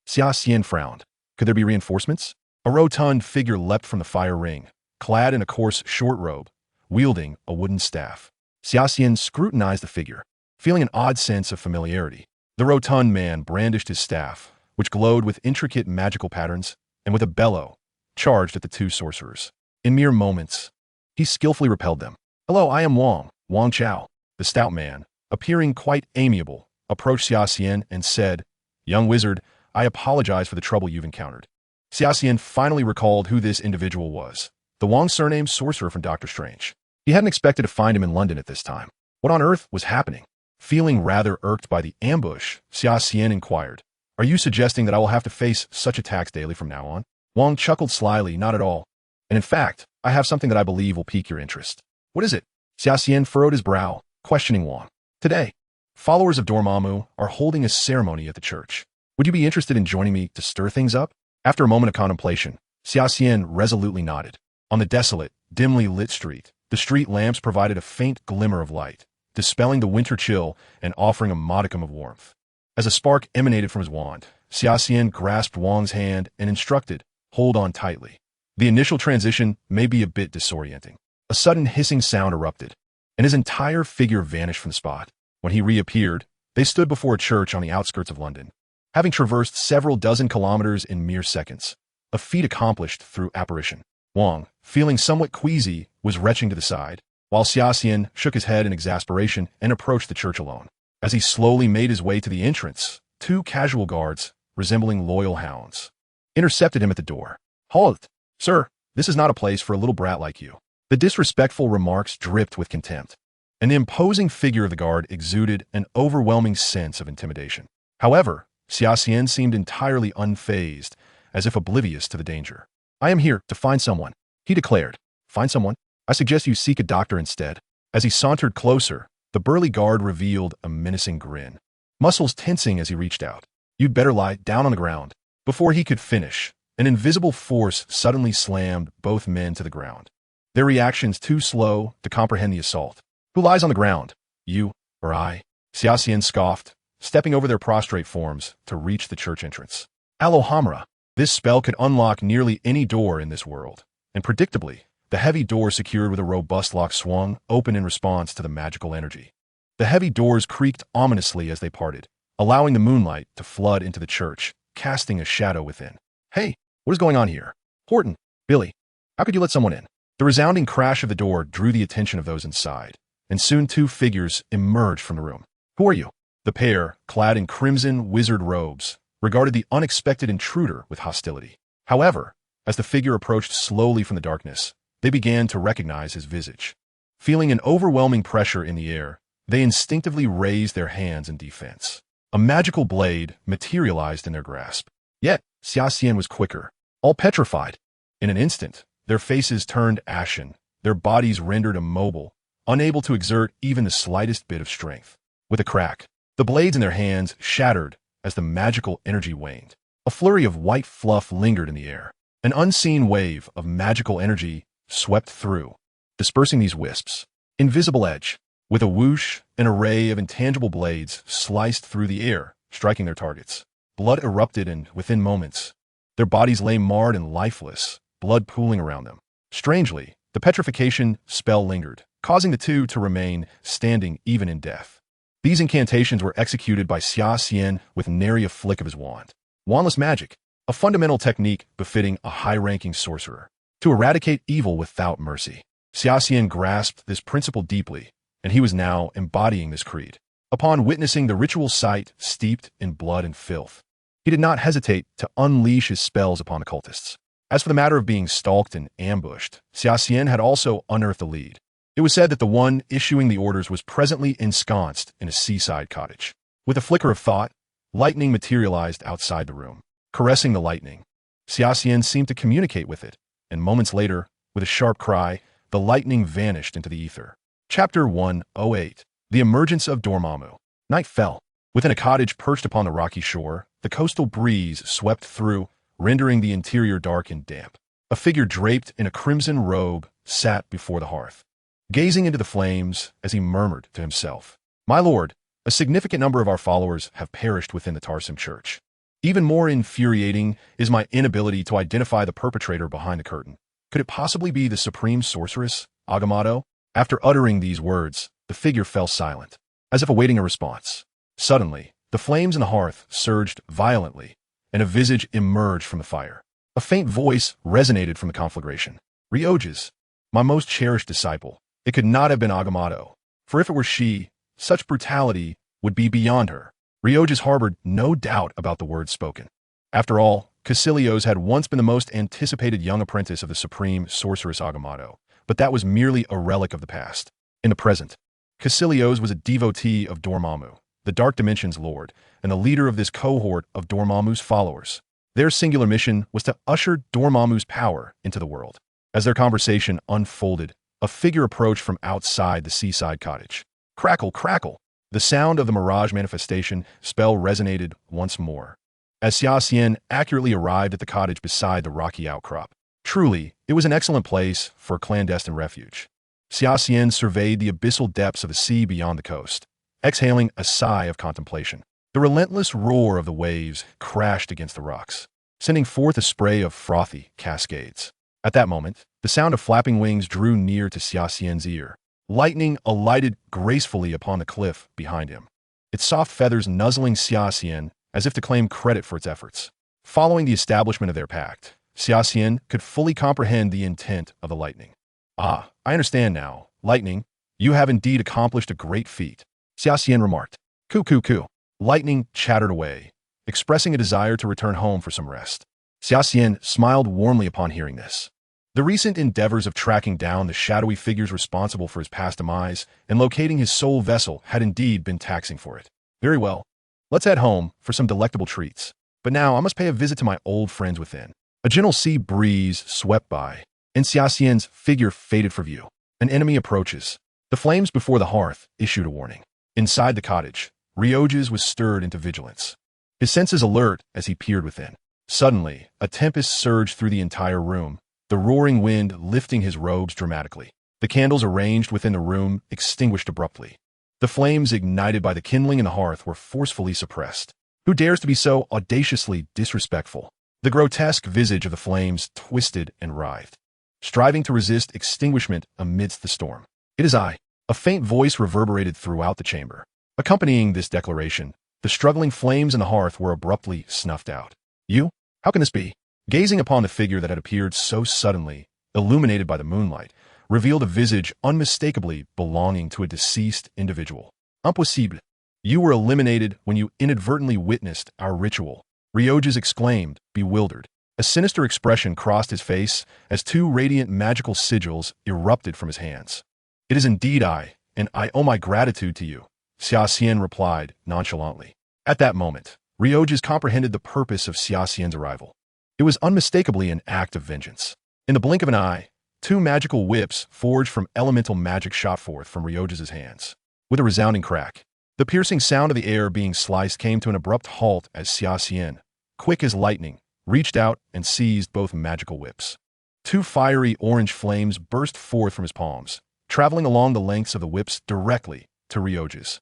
Xia Xian frowned. Could there be reinforcements? A rotund figure leapt from the fire ring, clad in a coarse short robe, wielding a wooden staff. Xia Xian scrutinized the figure, feeling an odd sense of familiarity. The rotund man brandished his staff, which glowed with intricate magical patterns, and with a bellow, charged at the two sorcerers. In mere moments, he skillfully repelled them. "Hello, I am Wang Chao." The stout man, appearing quite amiable, approached Xia Xian and said, "Young wizard, I apologize for the trouble you've encountered." Xia Xian finally recalled who this individual was, the Wang surnamed sorcerer from Doctor Strange. He hadn't expected to find him in London at this time. What on earth was happening? Feeling rather irked by the ambush, Xia Xian inquired, "Are you suggesting that I will have to face such attacks daily from now on?" Wang chuckled slyly, "Not at all. And in fact, I have something that I believe will pique your interest." "What is it?" Xia Xian furrowed his brow, questioning Wang. "Today, followers of Dormammu are holding a ceremony at the church. Would you be interested in joining me to stir things up?" After a moment of contemplation, Xia Xian resolutely nodded. On the desolate, dimly lit street, the street lamps provided a faint glimmer of light, dispelling the winter chill and offering a modicum of warmth. As a spark emanated from his wand, Xia Xian grasped Wang's hand and instructed, "Hold on tightly." The initial transition may be a bit disorienting. A sudden hissing sound erupted, and his entire figure vanished from the spot. When he reappeared, they stood before a church on the outskirts of London, having traversed several dozen kilometers in mere seconds, a feat accomplished through apparition. Wang, feeling somewhat queasy, was retching to the side, while Xia Xian shook his head in exasperation and approached the church alone. As he slowly made his way to the entrance, two casual guards, resembling loyal hounds, intercepted him at the door. "Halt! Sir, this is not a place for a little brat like you." The disrespectful remarks dripped with contempt, and the imposing figure of the guard exuded an overwhelming sense of intimidation. However, Xia Xian seemed entirely unfazed, as if oblivious to the danger. "I am here to find someone," he declared. "Find someone? I suggest you seek a doctor instead." As he sauntered closer, the burly guard revealed a menacing grin, muscles tensing as he reached out. "You'd better lie down on the ground." Before he could finish, an invisible force suddenly slammed both men to the ground, their reactions too slow to comprehend the assault. "Who lies on the ground? You or I?" Xia Xian scoffed, stepping over their prostrate forms to reach the church entrance. Alohomora. This spell could unlock nearly any door in this world, and predictably, the heavy door secured with a robust lock swung open in response to the magical energy. The heavy doors creaked ominously as they parted, allowing the moonlight to flood into the church, casting a shadow within. "Hey, what is going on here? Horton, Billy, how could you let someone in?" The resounding crash of the door drew the attention of those inside, and soon two figures emerged from the room. "Who are you?" The pair, clad in crimson wizard robes, regarded the unexpected intruder with hostility. However, as the figure approached slowly from the darkness, they began to recognize his visage. Feeling an overwhelming pressure in the air, they instinctively raised their hands in defense. A magical blade materialized in their grasp. Yet, Xia Xian was quicker, all petrified. In an instant, their faces turned ashen, their bodies rendered immobile, unable to exert even the slightest bit of strength. With a crack, the blades in their hands shattered as the magical energy waned. A flurry of white fluff lingered in the air. An unseen wave of magical energy swept through, dispersing these wisps. Invisible edge. With a whoosh, an array of intangible blades sliced through the air, striking their targets. Blood erupted, and within moments, their bodies lay marred and lifeless, blood pooling around them. Strangely, the petrification spell lingered, causing the two to remain standing even in death. These incantations were executed by Xia Xian with nary a flick of his wand. Wandless magic, a fundamental technique befitting a high-ranking sorcerer, to eradicate evil without mercy. Xia Xian grasped this principle deeply, and he was now embodying this creed. Upon witnessing the ritual site steeped in blood and filth, he did not hesitate to unleash his spells upon the cultists. As for the matter of being stalked and ambushed, Xia Xian had also unearthed a lead. It was said that the one issuing the orders was presently ensconced in a seaside cottage. With a flicker of thought, lightning materialized outside the room. Caressing the lightning, Xia Xian seemed to communicate with it, and moments later, with a sharp cry, the lightning vanished into the ether. Chapter 108. The Emergence of Dormammu. Night fell. Within a cottage perched upon the rocky shore, the coastal breeze swept through, rendering the interior dark and damp. A figure draped in a crimson robe sat before the hearth, gazing into the flames as he murmured to himself, "My lord, a significant number of our followers have perished within the Tarsim Church. Even more infuriating is my inability to identify the perpetrator behind the curtain. Could it possibly be the supreme sorceress, Agamotto?" After uttering these words, the figure fell silent, as if awaiting a response. Suddenly, the flames in the hearth surged violently, and a visage emerged from the fire. A faint voice resonated from the conflagration. "Ryoges, my most cherished disciple." It could not have been Agamotto, for if it were she, such brutality would be beyond her. Ryoges harbored no doubt about the words spoken. After all, Cassilios had once been the most anticipated young apprentice of the supreme sorceress Agamotto, but that was merely a relic of the past. In the present, Cassilios was a devotee of Dormammu, the Dark Dimension's lord, and the leader of this cohort of Dormammu's followers. Their singular mission was to usher Dormammu's power into the world. As their conversation unfolded, a figure approached from outside the seaside cottage. Crackle, crackle! The sound of the mirage manifestation spell resonated once more, as Xia Xian accurately arrived at the cottage beside the rocky outcrop. Truly, it was an excellent place for a clandestine refuge. Xia Xian surveyed the abyssal depths of the sea beyond the coast, exhaling a sigh of contemplation. The relentless roar of the waves crashed against the rocks, sending forth a spray of frothy cascades. At that moment, the sound of flapping wings drew near to Xia Xian's ear. Lightning alighted gracefully upon the cliff behind him, its soft feathers nuzzling Xia Xian as if to claim credit for its efforts. Following the establishment of their pact, Xia Xian could fully comprehend the intent of the lightning. "Ah, I understand now. Lightning, you have indeed accomplished a great feat," Xia Xian remarked. "Coo, coo, coo." Lightning chattered away, expressing a desire to return home for some rest. Xia Xian smiled warmly upon hearing this. The recent endeavors of tracking down the shadowy figures responsible for his past demise and locating his soul vessel had indeed been taxing for it. Very well. Let's head home for some delectable treats. But now I must pay a visit to my old friends within. A gentle sea breeze swept by, and Xia Xian's figure faded from view. An enemy approaches. The flames before the hearth issued a warning. Inside the cottage, Ryoges was stirred into vigilance. His senses alert as he peered within. Suddenly, a tempest surged through the entire room, the roaring wind lifting his robes dramatically. The candles arranged within the room extinguished abruptly. The flames ignited by the kindling in the hearth were forcefully suppressed. Who dares to be so audaciously disrespectful? The grotesque visage of the flames twisted and writhed, striving to resist extinguishment amidst the storm. It is I. A faint voice reverberated throughout the chamber. Accompanying this declaration, the struggling flames in the hearth were abruptly snuffed out. You? How can this be? Gazing upon the figure that had appeared so suddenly, illuminated by the moonlight, revealed a visage unmistakably belonging to a deceased individual. Impossible. You were eliminated when you inadvertently witnessed our ritual. Ryoges exclaimed, bewildered. A sinister expression crossed his face as two radiant magical sigils erupted from his hands. It is indeed I, and I owe my gratitude to you, Xia Xian replied nonchalantly. At that moment, Ryoges comprehended the purpose of Xia Xian's arrival. It was unmistakably an act of vengeance. In the blink of an eye, two magical whips forged from elemental magic shot forth from Ryoges' hands. With a resounding crack, the piercing sound of the air being sliced came to an abrupt halt as Xia Xian, quick as lightning, reached out and seized both magical whips. Two fiery orange flames burst forth from his palms, traveling along the lengths of the whips directly to Ryoges.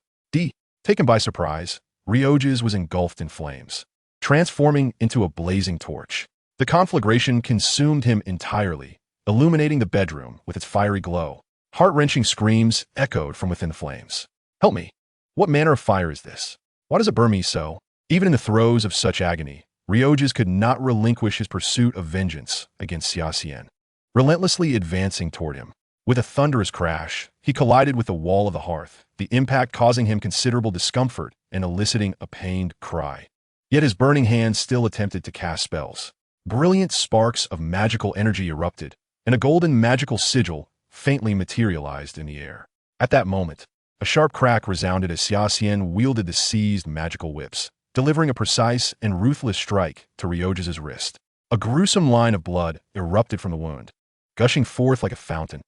Taken by surprise, Ryoges was engulfed in flames, transforming into a blazing torch. The conflagration consumed him entirely, illuminating the bedroom with its fiery glow. Heart-wrenching screams echoed from within the flames. Help me! What manner of fire is this? Why does it burn me so? Even in the throes of such agony, Ryoges could not relinquish his pursuit of vengeance against Xia Xian, relentlessly advancing toward him. With a thunderous crash, he collided with the wall of the hearth, the impact causing him considerable discomfort and eliciting a pained cry. Yet his burning hands still attempted to cast spells. Brilliant sparks of magical energy erupted, and a golden magical sigil faintly materialized in the air. At that moment, a sharp crack resounded as Xia Xian wielded the seized magical whips, delivering a precise and ruthless strike to Ryoges' wrist. A gruesome line of blood erupted from the wound, gushing forth like a fountain.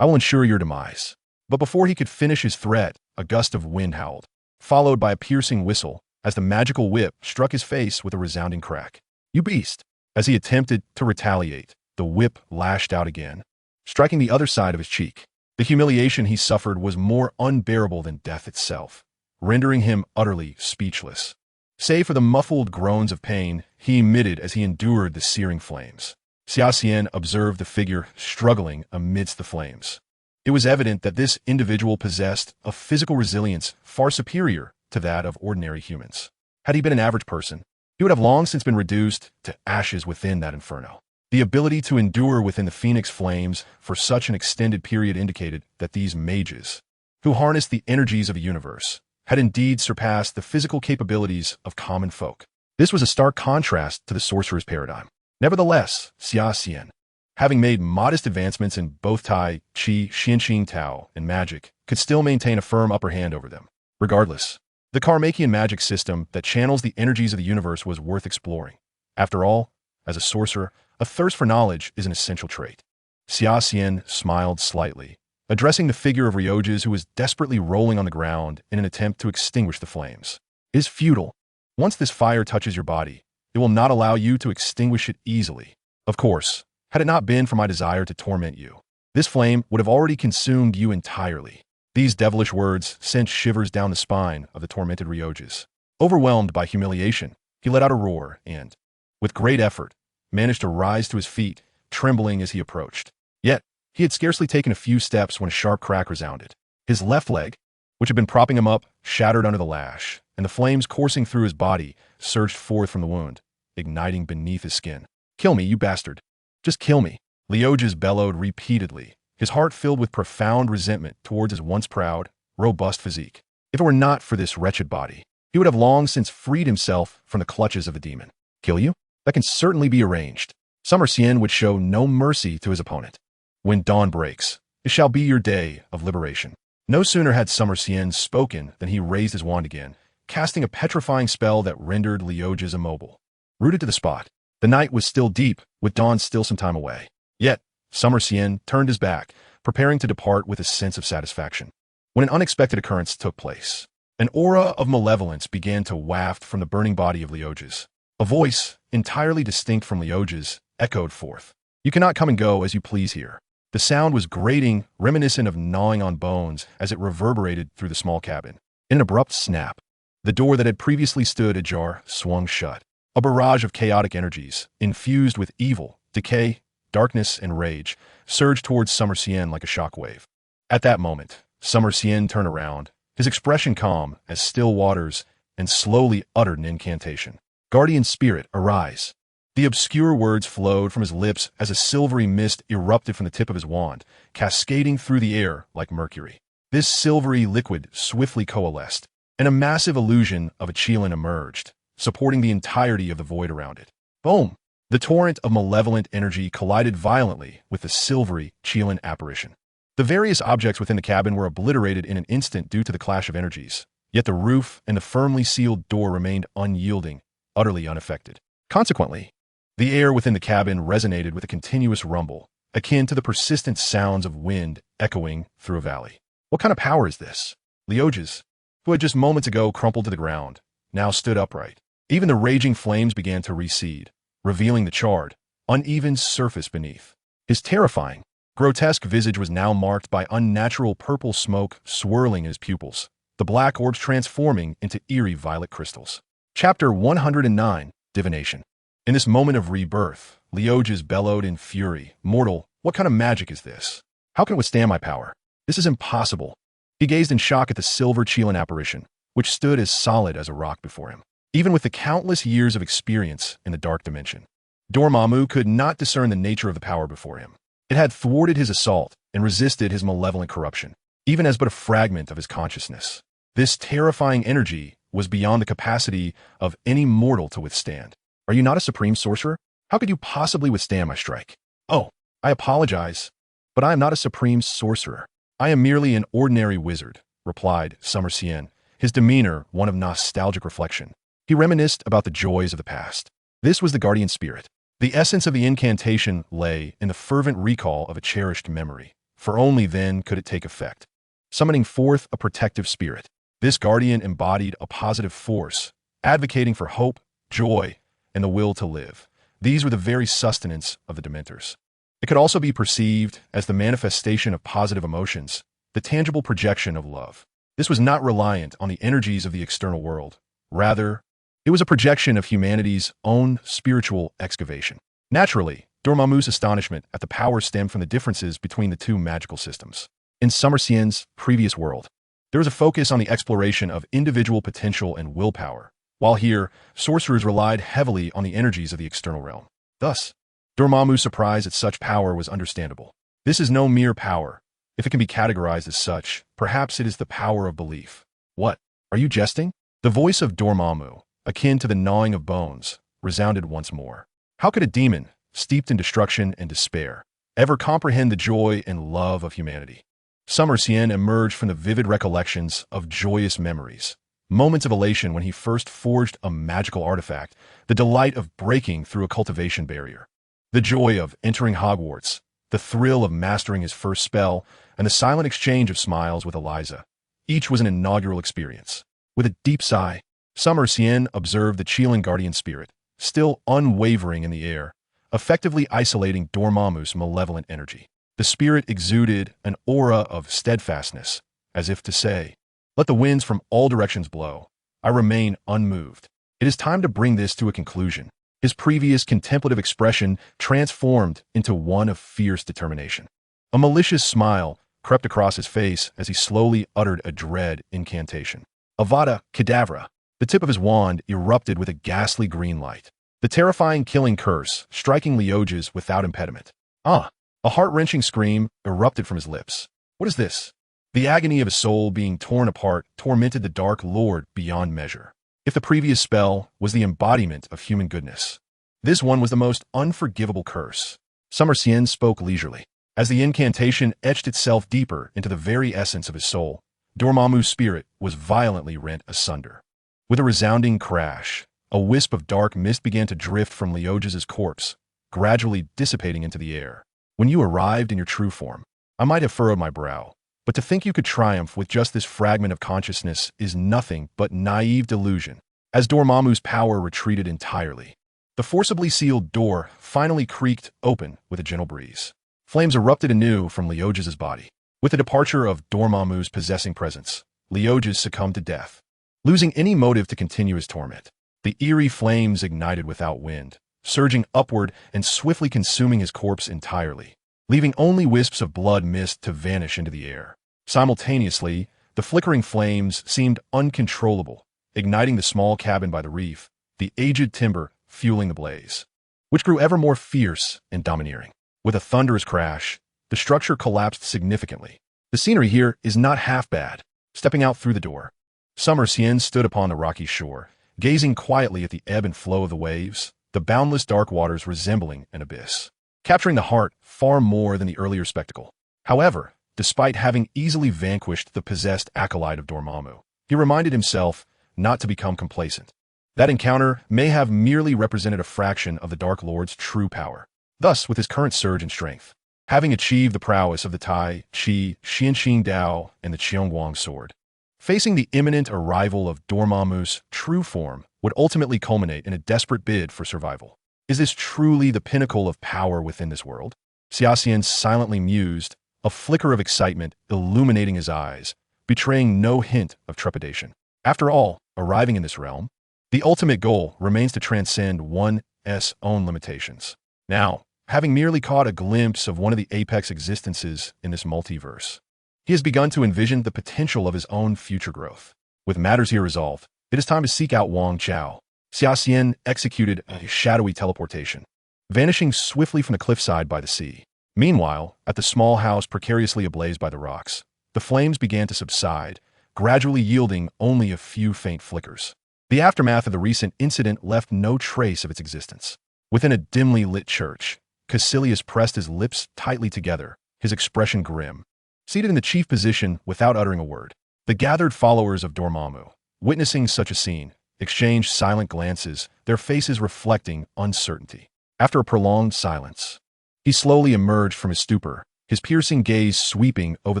I will ensure your demise. But before he could finish his threat, a gust of wind howled, followed by a piercing whistle as the magical whip struck his face with a resounding crack. You beast! As he attempted to retaliate, the whip lashed out again, striking the other side of his cheek. The humiliation he suffered was more unbearable than death itself, rendering him utterly speechless. Save for the muffled groans of pain he emitted as he endured the searing flames. Xia Xian observed the figure struggling amidst the flames. It was evident that this individual possessed a physical resilience far superior to that of ordinary humans. Had he been an average person, he would have long since been reduced to ashes within that inferno. The ability to endure within the phoenix flames for such an extended period indicated that these mages, who harnessed the energies of a universe, had indeed surpassed the physical capabilities of common folk. This was a stark contrast to the sorcerer's paradigm. Nevertheless, Xia Xian, having made modest advancements in both Tai, Chi, Xianxing Tao, and magic, could still maintain a firm upper hand over them. Regardless, the Karmakian magic system that channels the energies of the universe was worth exploring. After all, as a sorcerer, a thirst for knowledge is an essential trait. Xia Xian smiled slightly, addressing the figure of Ryoges who was desperately rolling on the ground in an attempt to extinguish the flames. It is futile. Once this fire touches your body, it will not allow you to extinguish it easily. Of course, had it not been for my desire to torment you, this flame would have already consumed you entirely. These devilish words sent shivers down the spine of the tormented Ryoges. Overwhelmed by humiliation, he let out a roar and, with great effort, managed to rise to his feet, trembling as he approached. Yet, he had scarcely taken a few steps when a sharp crack resounded. His left leg, which had been propping him up, shattered under the lash, and the flames coursing through his body surged forth from the wound, igniting beneath his skin. Kill me, you bastard. Just kill me. Ryoges bellowed repeatedly, his heart filled with profound resentment towards his once proud, robust physique. If it were not for this wretched body, he would have long since freed himself from the clutches of the demon. Kill you? That can certainly be arranged. Summer Xian would show no mercy to his opponent. When dawn breaks, it shall be your day of liberation. No sooner had Summer Xian spoken than he raised his wand again, casting a petrifying spell that rendered Leoges immobile. Rooted to the spot, the night was still deep, with dawn still some time away. Yet, Summer Xian turned his back, preparing to depart with a sense of satisfaction, when an unexpected occurrence took place. An aura of malevolence began to waft from the burning body of Leoges. A voice, entirely distinct from Leoges, echoed forth. You cannot come and go as you please here. The sound was grating, reminiscent of gnawing on bones as it reverberated through the small cabin. In an abrupt snap, the door that had previously stood ajar swung shut. A barrage of chaotic energies, infused with evil, decay, darkness, and rage, surged towards Summer Xian like a shockwave. At that moment, Summer Xian turned around, his expression calm as still waters, and slowly uttered an incantation. Guardian Spirit, arise. The obscure words flowed from his lips as a silvery mist erupted from the tip of his wand, cascading through the air like mercury. This silvery liquid swiftly coalesced, and a massive illusion of a Qilin emerged, supporting the entirety of the void around it. Boom! The torrent of malevolent energy collided violently with the silvery Qilin apparition. The various objects within the cabin were obliterated in an instant due to the clash of energies, yet the roof and the firmly sealed door remained unyielding, utterly unaffected. Consequently, the air within the cabin resonated with a continuous rumble, akin to the persistent sounds of wind echoing through a valley. What kind of power is this? Leoges, who had just moments ago crumpled to the ground, now stood upright. Even the raging flames began to recede, revealing the charred, uneven surface beneath. His terrifying, grotesque visage was now marked by unnatural purple smoke swirling in his pupils, the black orbs transforming into eerie violet crystals. Chapter 109, Divination. In this moment of rebirth, Leoges bellowed in fury. Mortal, what kind of magic is this? How can it withstand my power? This is impossible. He gazed in shock at the silver Qilin apparition, which stood as solid as a rock before him. Even with the countless years of experience in the dark dimension, Dormammu could not discern the nature of the power before him. It had thwarted his assault and resisted his malevolent corruption, even as but a fragment of his consciousness. This terrifying energy was beyond the capacity of any mortal to withstand. Are you not a supreme sorcerer? How could you possibly withstand my strike? Oh, I apologize, but I am not a supreme sorcerer. I am merely an ordinary wizard, replied Summer Xian, his demeanor one of nostalgic reflection. He reminisced about the joys of the past. This was the guardian spirit. The essence of the incantation lay in the fervent recall of a cherished memory, for only then could it take effect. Summoning forth a protective spirit, this guardian embodied a positive force, advocating for hope, joy, and the will to live. These were the very sustenance of the Dementors. It could also be perceived as the manifestation of positive emotions, the tangible projection of love. This was not reliant on the energies of the external world. Rather, it was a projection of humanity's own spiritual excavation. Naturally, Dormammu's astonishment at the power stemmed from the differences between the two magical systems. In Summer Xian's previous world, there was a focus on the exploration of individual potential and willpower, while here, sorcerers relied heavily on the energies of the external realm. Thus, Dormammu's surprise at such power was understandable. This is no mere power. If it can be categorized as such, perhaps it is the power of belief. What? Are you jesting? The voice of Dormammu, akin to the gnawing of bones, resounded once more. How could a demon, steeped in destruction and despair, ever comprehend the joy and love of humanity? Summer Xian emerged from the vivid recollections of joyous memories, moments of elation when he first forged a magical artifact, the delight of breaking through a cultivation barrier, the joy of entering Hogwarts, the thrill of mastering his first spell, and the silent exchange of smiles with Eliza. Each was an inaugural experience. With a deep sigh, Summer Xian observed the Qilin guardian spirit, still unwavering in the air, effectively isolating Dormammu's malevolent energy. The spirit exuded an aura of steadfastness, as if to say, "Let the winds from all directions blow. I remain unmoved. It is time to bring this to a conclusion." His previous contemplative expression transformed into one of fierce determination. A malicious smile crept across his face as he slowly uttered a dread incantation. Avada Kedavra. The tip of his wand erupted with a ghastly green light, the terrifying killing curse striking Leoges without impediment. Ah! A heart-wrenching scream erupted from his lips. What is this? The agony of his soul being torn apart tormented the Dark Lord beyond measure. If the previous spell was the embodiment of human goodness, This one was the most unforgivable curse. Summer Xian spoke leisurely. As the incantation etched itself deeper into the very essence of his soul, Dormammu's spirit was violently rent asunder. With a resounding crash, a wisp of dark mist began to drift from Leoja's corpse, gradually dissipating into the air. When you arrived in your true form, I might have furrowed my brow, but to think you could triumph with just this fragment of consciousness is nothing but naive delusion. As Dormammu's power retreated entirely, the forcibly sealed door finally creaked open with a gentle breeze. Flames erupted anew from Leoja's body. With the departure of Dormammu's possessing presence, Leojas succumbed to death, losing any motive to continue his torment. The eerie flames ignited without wind, surging upward and swiftly consuming his corpse entirely, leaving only wisps of blood mist to vanish into the air. Simultaneously, the flickering flames seemed uncontrollable, igniting the small cabin by the reef, the aged timber fueling the blaze, which grew ever more fierce and domineering. With a thunderous crash, the structure collapsed significantly. The scenery here is not half bad. Stepping out through the door, Summer Xian stood upon the rocky shore, gazing quietly at the ebb and flow of the waves, the boundless dark waters resembling an abyss, capturing the heart far more than the earlier spectacle. However, despite having easily vanquished the possessed acolyte of Dormammu, he reminded himself not to become complacent. That encounter may have merely represented a fraction of the Dark Lord's true power. Thus, with his current surge in strength, having achieved the prowess of the Tai, Chi, Xianxing Dao, and the Qiongguang sword, facing the imminent arrival of Dormammu's true form would ultimately culminate in a desperate bid for survival. Is this truly the pinnacle of power within this world? Xia Xian silently mused, a flicker of excitement illuminating his eyes, betraying no hint of trepidation. After all, arriving in this realm, the ultimate goal remains to transcend one's own limitations. Now, having merely caught a glimpse of one of the apex existences in this multiverse, he has begun to envision the potential of his own future growth. With matters here resolved, it is time to seek out Wang Chao. Xia Xian executed a shadowy teleportation, vanishing swiftly from the cliffside by the sea. Meanwhile, at the small house precariously ablaze by the rocks, the flames began to subside, gradually yielding only a few faint flickers. The aftermath of the recent incident left no trace of its existence. Within a dimly lit church, Caecilius pressed his lips tightly together, his expression grim. Seated in the chief position without uttering a word, the gathered followers of Dormammu, witnessing such a scene, exchanged silent glances, their faces reflecting uncertainty. After a prolonged silence, he slowly emerged from his stupor, his piercing gaze sweeping over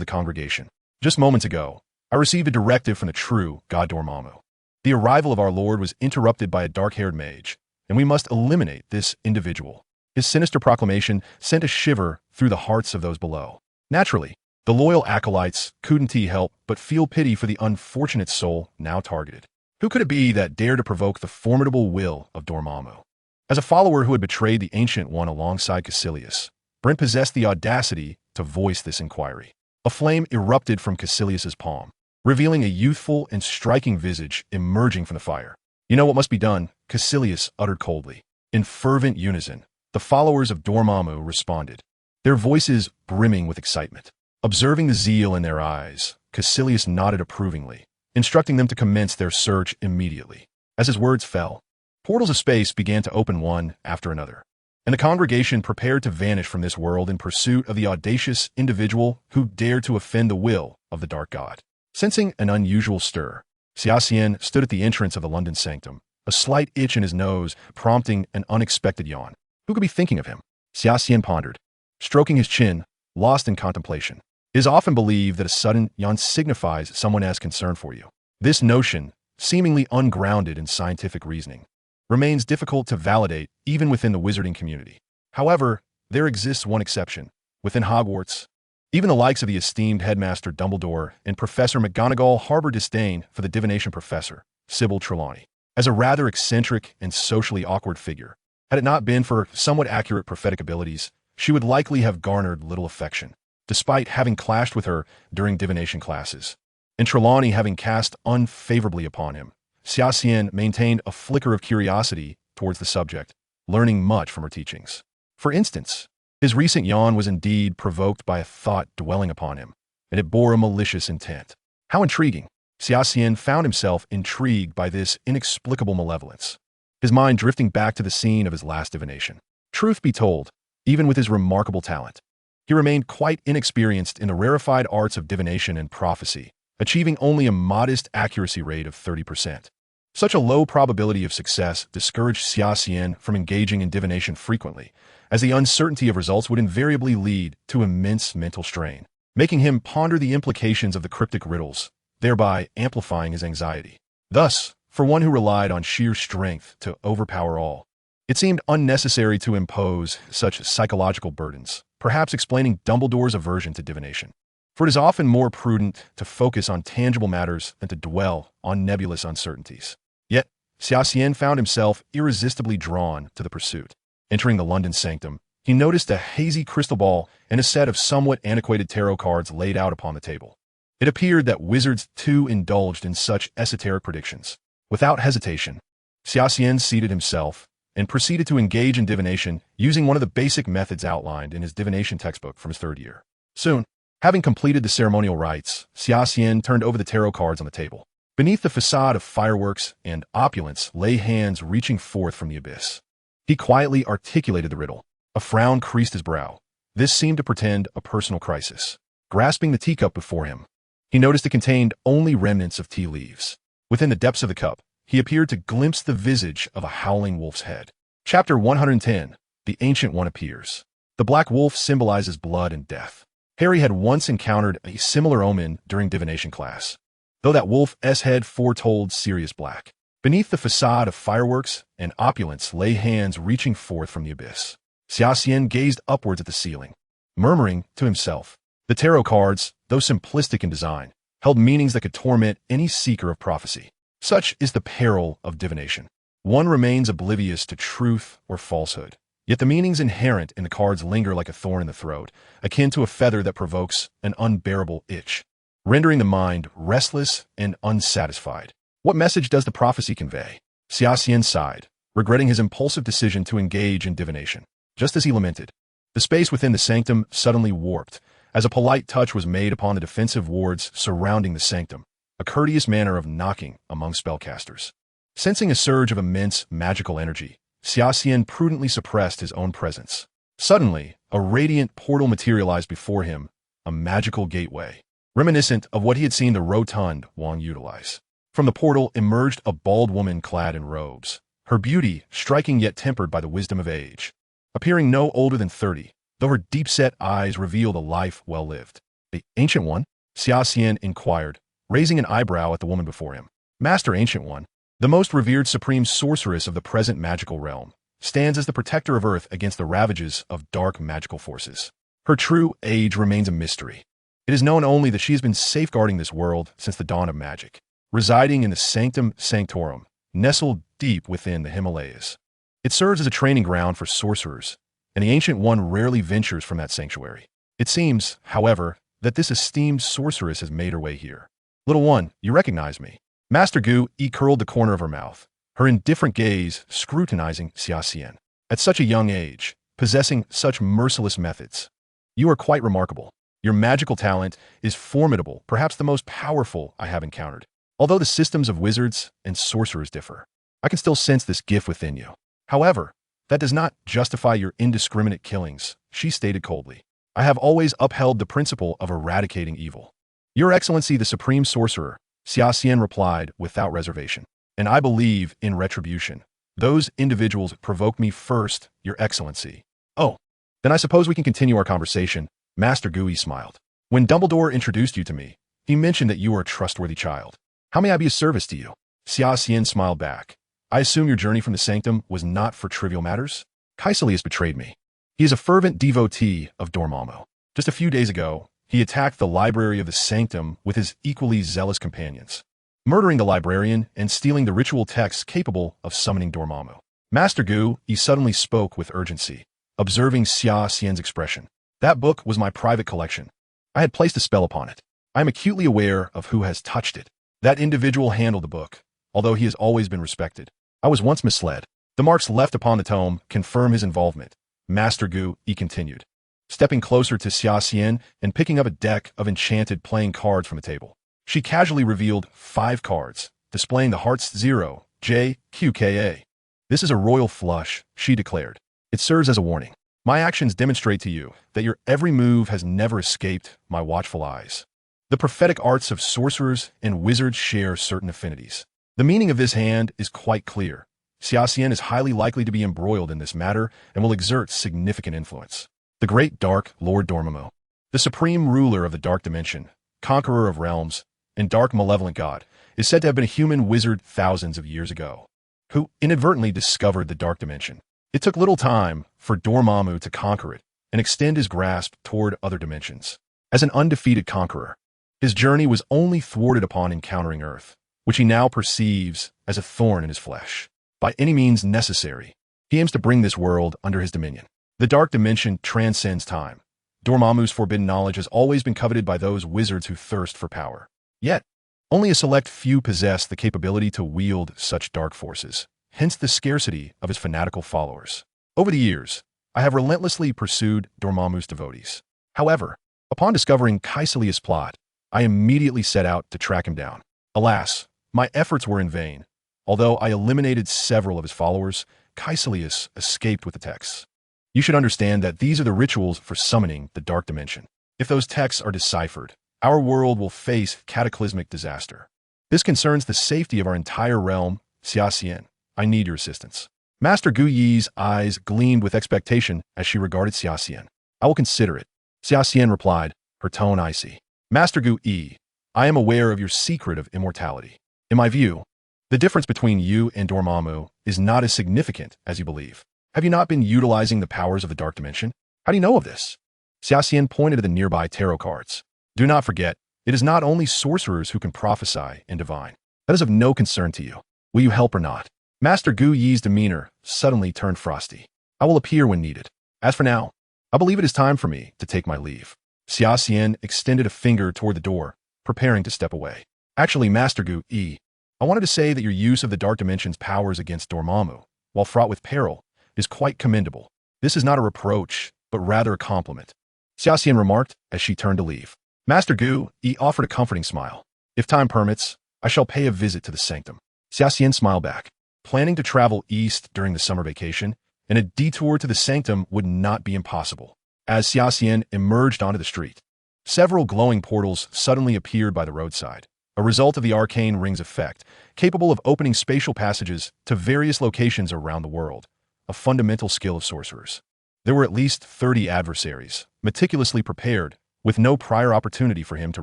the congregation. Just moments ago, I received a directive from the true God Dormammu. The arrival of our Lord was interrupted by a dark-haired mage, and we must eliminate this individual. His sinister proclamation sent a shiver through the hearts of those below. Naturally, the loyal acolytes couldn't help but feel pity for the unfortunate soul now targeted. Who could it be that dared to provoke the formidable will of Dormammu? As a follower who had betrayed the Ancient One alongside Caecilius, Brent possessed the audacity to voice this inquiry. A flame erupted from Caecilius's palm, revealing a youthful and striking visage emerging from the fire. You know what must be done, Caecilius uttered coldly. In fervent unison, the followers of Dormammu responded, their voices brimming with excitement. Observing the zeal in their eyes, Caecilius nodded approvingly, instructing them to commence their search immediately. As his words fell, portals of space began to open one after another, and the congregation prepared to vanish from this world in pursuit of the audacious individual who dared to offend the will of the Dark God. Sensing an unusual stir, Xia Xian stood at the entrance of the London sanctum, a slight itch in his nose prompting an unexpected yawn. Who could be thinking of him? Xia Xian pondered, stroking his chin, lost in contemplation. It is often believed that a sudden yawn signifies someone has concern for you. This notion, seemingly ungrounded in scientific reasoning, remains difficult to validate even within the wizarding community. However, there exists one exception. Within Hogwarts, even the likes of the esteemed headmaster Dumbledore and Professor McGonagall harbor disdain for the divination professor, Sybil Trelawney. As a rather eccentric and socially awkward figure, had it not been for her somewhat accurate prophetic abilities, she would likely have garnered little affection, despite having clashed with her during divination classes. And Trelawney having cast unfavorably upon him, Xia Xian maintained a flicker of curiosity towards the subject, learning much from her teachings. For instance, his recent yawn was indeed provoked by a thought dwelling upon him, and it bore a malicious intent. How intriguing! Xia Xian found himself intrigued by this inexplicable malevolence. his mind drifting back to the scene of his last divination. Truth be told, even with his remarkable talent, he remained quite inexperienced in the rarefied arts of divination and prophecy, achieving only a modest accuracy rate of 30%. Such a low probability of success discouraged Xia Xian from engaging in divination frequently, as the uncertainty of results would invariably lead to immense mental strain, making him ponder the implications of the cryptic riddles, thereby amplifying his anxiety. Thus, for one who relied on sheer strength to overpower all, it seemed unnecessary to impose such psychological burdens, perhaps explaining Dumbledore's aversion to divination. For it is often more prudent to focus on tangible matters than to dwell on nebulous uncertainties. Yet, Xia Xian found himself irresistibly drawn to the pursuit. Entering the London sanctum, he noticed a hazy crystal ball and a set of somewhat antiquated tarot cards laid out upon the table. It appeared that wizards too indulged in such esoteric predictions. Without hesitation, Xia Xian seated himself and proceeded to engage in divination using one of the basic methods outlined in his divination textbook from his third year. Soon, having completed the ceremonial rites, Xia Xian turned over the tarot cards on the table. Beneath the facade of fireworks and opulence lay hands reaching forth from the abyss. He quietly articulated the riddle. A frown creased his brow. This seemed to portend a personal crisis. Grasping the teacup before him, he noticed it contained only remnants of tea leaves. Within the depths of the cup, he appeared to glimpse the visage of a howling wolf's head. Chapter 110. The Ancient One appears. The black wolf symbolizes blood and death. Harry had once encountered a similar omen during divination class, though that wolf's head foretold serious black. Beneath the facade of fireworks and opulence lay hands reaching forth from the abyss. Xia Xian gazed upwards at the ceiling, murmuring to himself. The tarot cards, though simplistic in design, held meanings that could torment any seeker of prophecy. Such is the peril of divination. One remains oblivious to truth or falsehood, yet the meanings inherent in the cards linger like a thorn in the throat, akin to a feather that provokes an unbearable itch, rendering the mind restless and unsatisfied. What message does the prophecy convey? Xia Xian sighed, regretting his impulsive decision to engage in divination. Just as he lamented, the space within the sanctum suddenly warped, as a polite touch was made upon the defensive wards surrounding the sanctum, a courteous manner of knocking among spellcasters. Sensing a surge of immense magical energy, Xia Xian prudently suppressed his own presence. Suddenly, a radiant portal materialized before him, a magical gateway, reminiscent of what he had seen the rotund Wang utilize. From the portal emerged a bald woman clad in robes, her beauty striking yet tempered by the wisdom of age. Appearing no older than 30, though her deep-set eyes revealed a life well lived. The Ancient One? Xia Xian inquired, raising an eyebrow at the woman before him. Master Ancient One, the most revered supreme sorceress of the present magical realm, stands as the protector of Earth against the ravages of dark magical forces. Her true age remains a mystery. It is known only that she has been safeguarding this world since the dawn of magic, residing in the Sanctum Sanctorum, nestled deep within the Himalayas. It serves as a training ground for sorcerers, and the Ancient One rarely ventures from that sanctuary. It seems, however, that this esteemed sorceress has made her way here. Little one, you recognize me. Master Gu curled the corner of her mouth, her indifferent gaze scrutinizing Xia Xian. At such a young age, possessing such merciless methods, you are quite remarkable. Your magical talent is formidable, perhaps the most powerful I have encountered. Although the systems of wizards and sorcerers differ, I can still sense this gift within you. However, that does not justify your indiscriminate killings, she stated coldly. I have always upheld the principle of eradicating evil. Your Excellency the Supreme Sorcerer, Xia Xian replied without reservation. And I believe in retribution. Those individuals provoke me first, Your Excellency. Oh, then I suppose we can continue our conversation, Master Gui smiled. When Dumbledore introduced you to me, he mentioned that you are a trustworthy child. How may I be of service to you? Xia Xian smiled back. I assume your journey from the sanctum was not for trivial matters? Caecilius betrayed me. He is a fervent devotee of Dormammu. Just a few days ago, he attacked the library of the sanctum with his equally zealous companions, murdering the librarian and stealing the ritual texts capable of summoning Dormammu. Master Gu suddenly spoke with urgency, observing Xia Xian's expression. That book was my private collection. I had placed a spell upon it. I am acutely aware of who has touched it. That individual handled the book, although he has always been respected. I was once misled. The marks left upon the tome confirm his involvement. Master Gu continued, stepping closer to Xia Xian and picking up a deck of enchanted playing cards from a table. She casually revealed 5 cards, displaying the hearts 0, J, Q, K, A. This is a royal flush, she declared. It serves as a warning. My actions demonstrate to you that your every move has never escaped my watchful eyes. The prophetic arts of sorcerers and wizards share certain affinities. The meaning of this hand is quite clear. Xia Xian is highly likely to be embroiled in this matter and will exert significant influence. The great dark Lord Dormammu, the supreme ruler of the dark dimension, conqueror of realms, and dark malevolent god, is said to have been a human wizard thousands of years ago, who inadvertently discovered the dark dimension. It took little time for Dormammu to conquer it and extend his grasp toward other dimensions. As an undefeated conqueror, his journey was only thwarted upon encountering Earth, which he now perceives as a thorn in his flesh. By any means necessary, he aims to bring this world under his dominion. The dark dimension transcends time. Dormammu's forbidden knowledge has always been coveted by those wizards who thirst for power. Yet, only a select few possess the capability to wield such dark forces, hence the scarcity of his fanatical followers. Over the years, I have relentlessly pursued Dormammu's devotees. However, upon discovering Kaecilius' plot, I immediately set out to track him down. Alas, my efforts were in vain. Although I eliminated several of his followers, Kaecilius escaped with the texts. You should understand that these are the rituals for summoning the dark dimension. If those texts are deciphered, our world will face cataclysmic disaster. This concerns the safety of our entire realm. Xia Xian, I need your assistance. Master Gu Yi's eyes gleamed with expectation as she regarded Xia Xian. I will consider it. Xia Xian replied, her tone icy. Master Gu Yi, I am aware of your secret of immortality. In my view, the difference between you and Dormammu is not as significant as you believe. Have you not been utilizing the powers of the dark dimension? How do you know of this? Xia Xian pointed to the nearby tarot cards. Do not forget, it is not only sorcerers who can prophesy and divine. That is of no concern to you. Will you help or not? Master Gu Yi's demeanor suddenly turned frosty. I will appear when needed. As for now, I believe it is time for me to take my leave. Xia Xian extended a finger toward the door, preparing to step away. Actually, Master Gu Yi, I wanted to say that your use of the dark dimension's powers against Dormammu, while fraught with peril, is quite commendable. This is not a reproach, but rather a compliment. Xia Xian remarked as she turned to leave. Master Gu Yi offered a comforting smile. If time permits, I shall pay a visit to the sanctum. Xia Xian smiled back. Planning to travel east during the summer vacation, and a detour to the sanctum would not be impossible. As Xia Xian emerged onto the street, several glowing portals suddenly appeared by the roadside, a result of the arcane ring's effect, capable of opening spatial passages to various locations around the world, a fundamental skill of sorcerers. There were at least 30 adversaries, meticulously prepared, with no prior opportunity for him to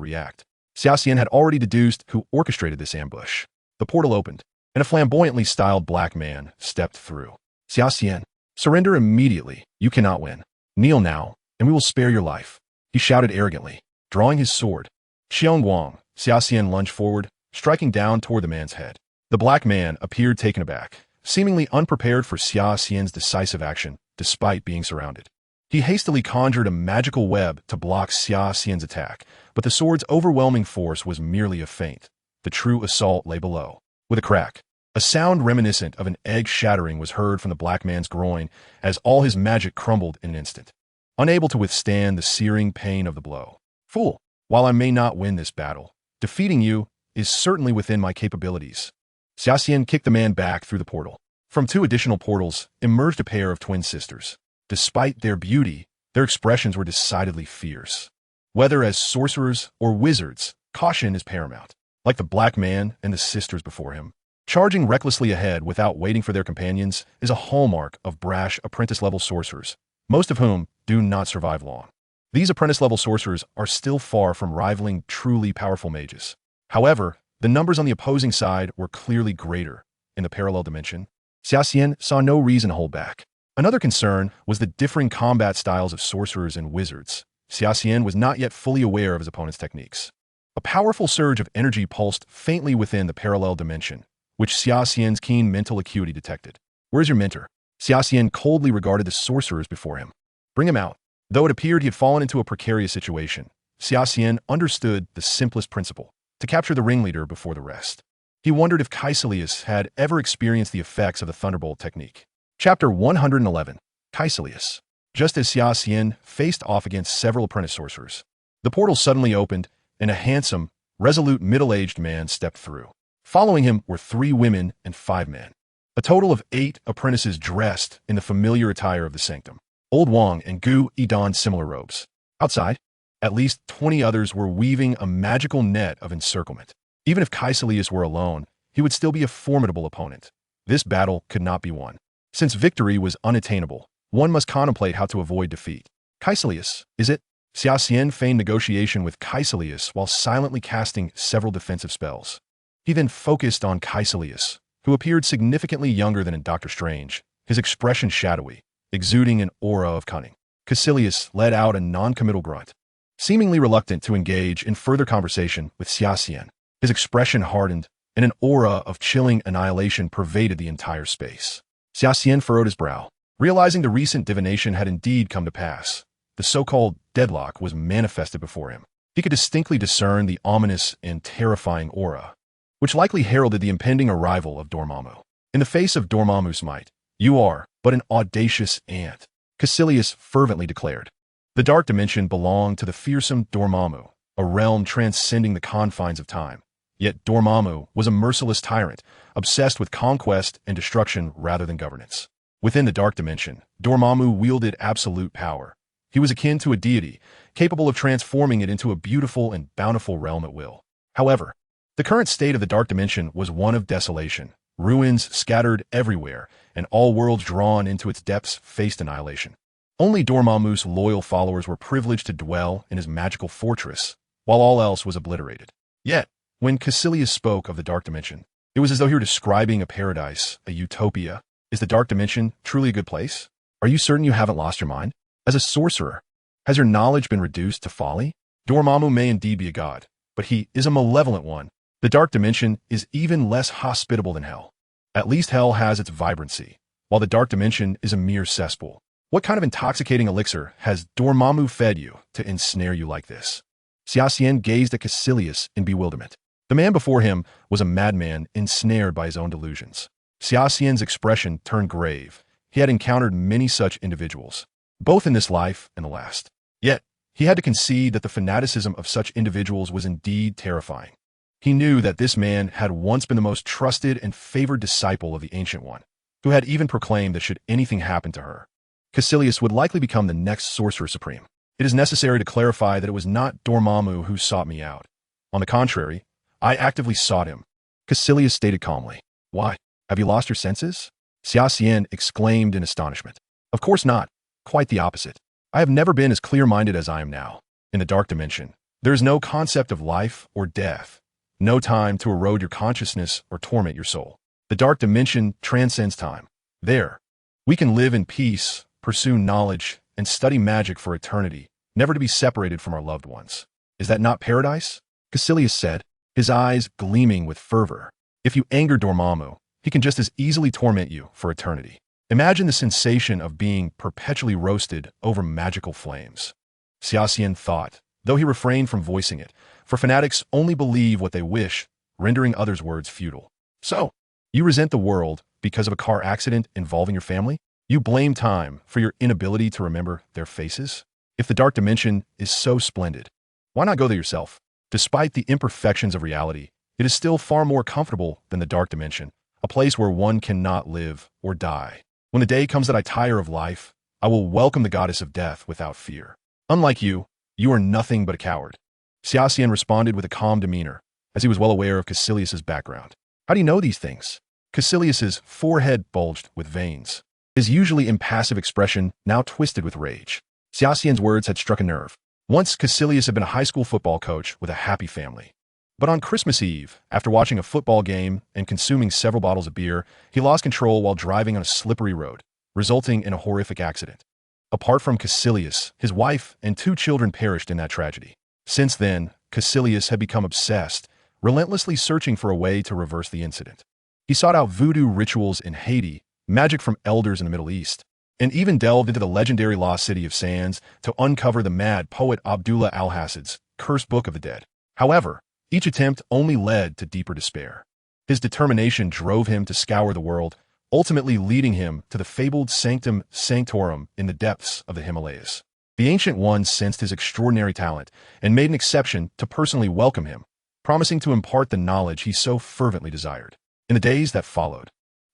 react. Xia Xian had already deduced who orchestrated this ambush. The portal opened, and a flamboyantly styled black man stepped through. Xia Xian, surrender immediately. You cannot win. Kneel now, and we will spare your life. He shouted arrogantly, drawing his sword. Xiong Wang, Xia Xian lunged forward, striking down toward the man's head. The black man appeared taken aback, seemingly unprepared for Xia Xian's decisive action, despite being surrounded. He hastily conjured a magical web to block Xia Xian's attack, but the sword's overwhelming force was merely a feint. The true assault lay below. With a crack, a sound reminiscent of an egg shattering was heard from the black man's groin as all his magic crumbled in an instant, unable to withstand the searing pain of the blow. Fool, while I may not win this battle, defeating you is certainly within my capabilities. Xia Xian kicked the man back through the portal. From two additional portals emerged a pair of twin sisters. Despite their beauty, their expressions were decidedly fierce. Whether as sorcerers or wizards, caution is paramount. Like the black man and the sisters before him, charging recklessly ahead without waiting for their companions is a hallmark of brash apprentice-level sorcerers, most of whom do not survive long. These apprentice-level sorcerers are still far from rivaling truly powerful mages. However, the numbers on the opposing side were clearly greater. In the parallel dimension, Xia Xian saw no reason to hold back. Another concern was the differing combat styles of sorcerers and wizards. Xia Xian was not yet fully aware of his opponent's techniques. A powerful surge of energy pulsed faintly within the parallel dimension, which Xia Xian's keen mental acuity detected. Where's your mentor? Xia Xian coldly regarded the sorcerers before him. Bring him out. Though it appeared he had fallen into a precarious situation, Xia Xian understood the simplest principle, to capture the ringleader before the rest. He wondered if Kaecilius had ever experienced the effects of the Thunderbolt technique. Chapter 111. Kaecilius. Just as Xia Xian faced off against several apprentice sorcerers, the portal suddenly opened, and a handsome, resolute middle-aged man stepped through. Following him were 3 women and 5 men. A total of 8 apprentices dressed in the familiar attire of the sanctum. Old Wang and Gu Yi donned similar robes. Outside, at least 20 others were weaving a magical net of encirclement. Even if Caecilius were alone, he would still be a formidable opponent. This battle could not be won. Since victory was unattainable, one must contemplate how to avoid defeat. Caecilius, is it? Xia Xian feigned negotiation with Caecilius while silently casting several defensive spells. He then focused on Caecilius, who appeared significantly younger than in Doctor Strange, his expression shadowy, exuding an aura of cunning. Caecilius let out a non-committal grunt, seemingly reluctant to engage in further conversation with Xia Xian. His expression hardened, and an aura of chilling annihilation pervaded the entire space. Xia Xian furrowed his brow, realizing the recent divination had indeed come to pass. The so-called deadlock was manifested before him. He could distinctly discern the ominous and terrifying aura, which likely heralded the impending arrival of Dormammu. In the face of Dormammu's might, you are but an audacious ant, Caecilius fervently declared. The dark dimension belonged to the fearsome Dormammu, a realm transcending the confines of time. Yet Dormammu was a merciless tyrant, obsessed with conquest and destruction rather than governance. Within the dark dimension, Dormammu wielded absolute power. He was akin to a deity, capable of transforming it into a beautiful and bountiful realm at will. However, the current state of the dark dimension was one of desolation. Ruins scattered everywhere, and all worlds drawn into its depths faced annihilation. Only Dormammu's loyal followers were privileged to dwell in his magical fortress, while all else was obliterated. Yet, when Caecilius spoke of the dark dimension, it was as though he were describing a paradise, a utopia. Is the dark dimension truly a good place? Are you certain you haven't lost your mind? As a sorcerer, has your knowledge been reduced to folly? Dormammu may indeed be a god, but he is a malevolent one. The dark dimension is even less hospitable than hell. At least hell has its vibrancy, while the dark dimension is a mere cesspool. What kind of intoxicating elixir has Dormammu fed you to ensnare you like this? Xia Xian gazed at Caecilius in bewilderment. The man before him was a madman ensnared by his own delusions. Xia Xian's expression turned grave. He had encountered many such individuals, both in this life and the last. Yet, he had to concede that the fanaticism of such individuals was indeed terrifying. He knew that this man had once been the most trusted and favored disciple of the Ancient One, who had even proclaimed that should anything happen to her, Caecilius would likely become the next Sorcerer Supreme. It is necessary to clarify that it was not Dormammu who sought me out. On the contrary, I actively sought him. Caecilius stated calmly. Why? Have you lost your senses? Xia Xian exclaimed in astonishment. Of course not. Quite the opposite. I have never been as clear-minded as I am now. In the dark dimension, there is no concept of life or death, no time to erode your consciousness or torment your soul. The dark dimension transcends time. There, we can live in peace, pursue knowledge, and study magic for eternity, never to be separated from our loved ones. Is that not paradise? Caecilius said, his eyes gleaming with fervor. If you anger Dormammu, he can just as easily torment you for eternity. Imagine the sensation of being perpetually roasted over magical flames. Xia Xian thought, though he refrained from voicing it, for fanatics only believe what they wish, rendering others' words futile. So, you resent the world because of a car accident involving your family? You blame time for your inability to remember their faces? If the dark dimension is so splendid, why not go there yourself? Despite the imperfections of reality, it is still far more comfortable than the dark dimension, a place where one cannot live or die. When the day comes that I tire of life, I will welcome the goddess of death without fear. Unlike you, you are nothing but a coward. Xia Xian responded with a calm demeanor, as he was well aware of Caecilius's background. How do you know these things? Caecilius's forehead bulged with veins, his usually impassive expression now twisted with rage. Xia Xian's words had struck a nerve. Once Caecilius had been a high school football coach with a happy family. But on Christmas Eve, after watching a football game and consuming several bottles of beer, he lost control while driving on a slippery road, resulting in a horrific accident. Apart from Caecilius, his wife and 2 children perished in that tragedy. Since then, Caecilius had become obsessed, relentlessly searching for a way to reverse the incident. He sought out voodoo rituals in Haiti, magic from elders in the Middle East, and even delved into the legendary lost city of Sands to uncover the mad poet Abdullah al-Hassad's Cursed Book of the Dead. However, each attempt only led to deeper despair. His determination drove him to scour the world, ultimately leading him to the fabled Sanctum Sanctorum in the depths of the Himalayas. The Ancient One sensed his extraordinary talent and made an exception to personally welcome him, promising to impart the knowledge he so fervently desired. In the days that followed,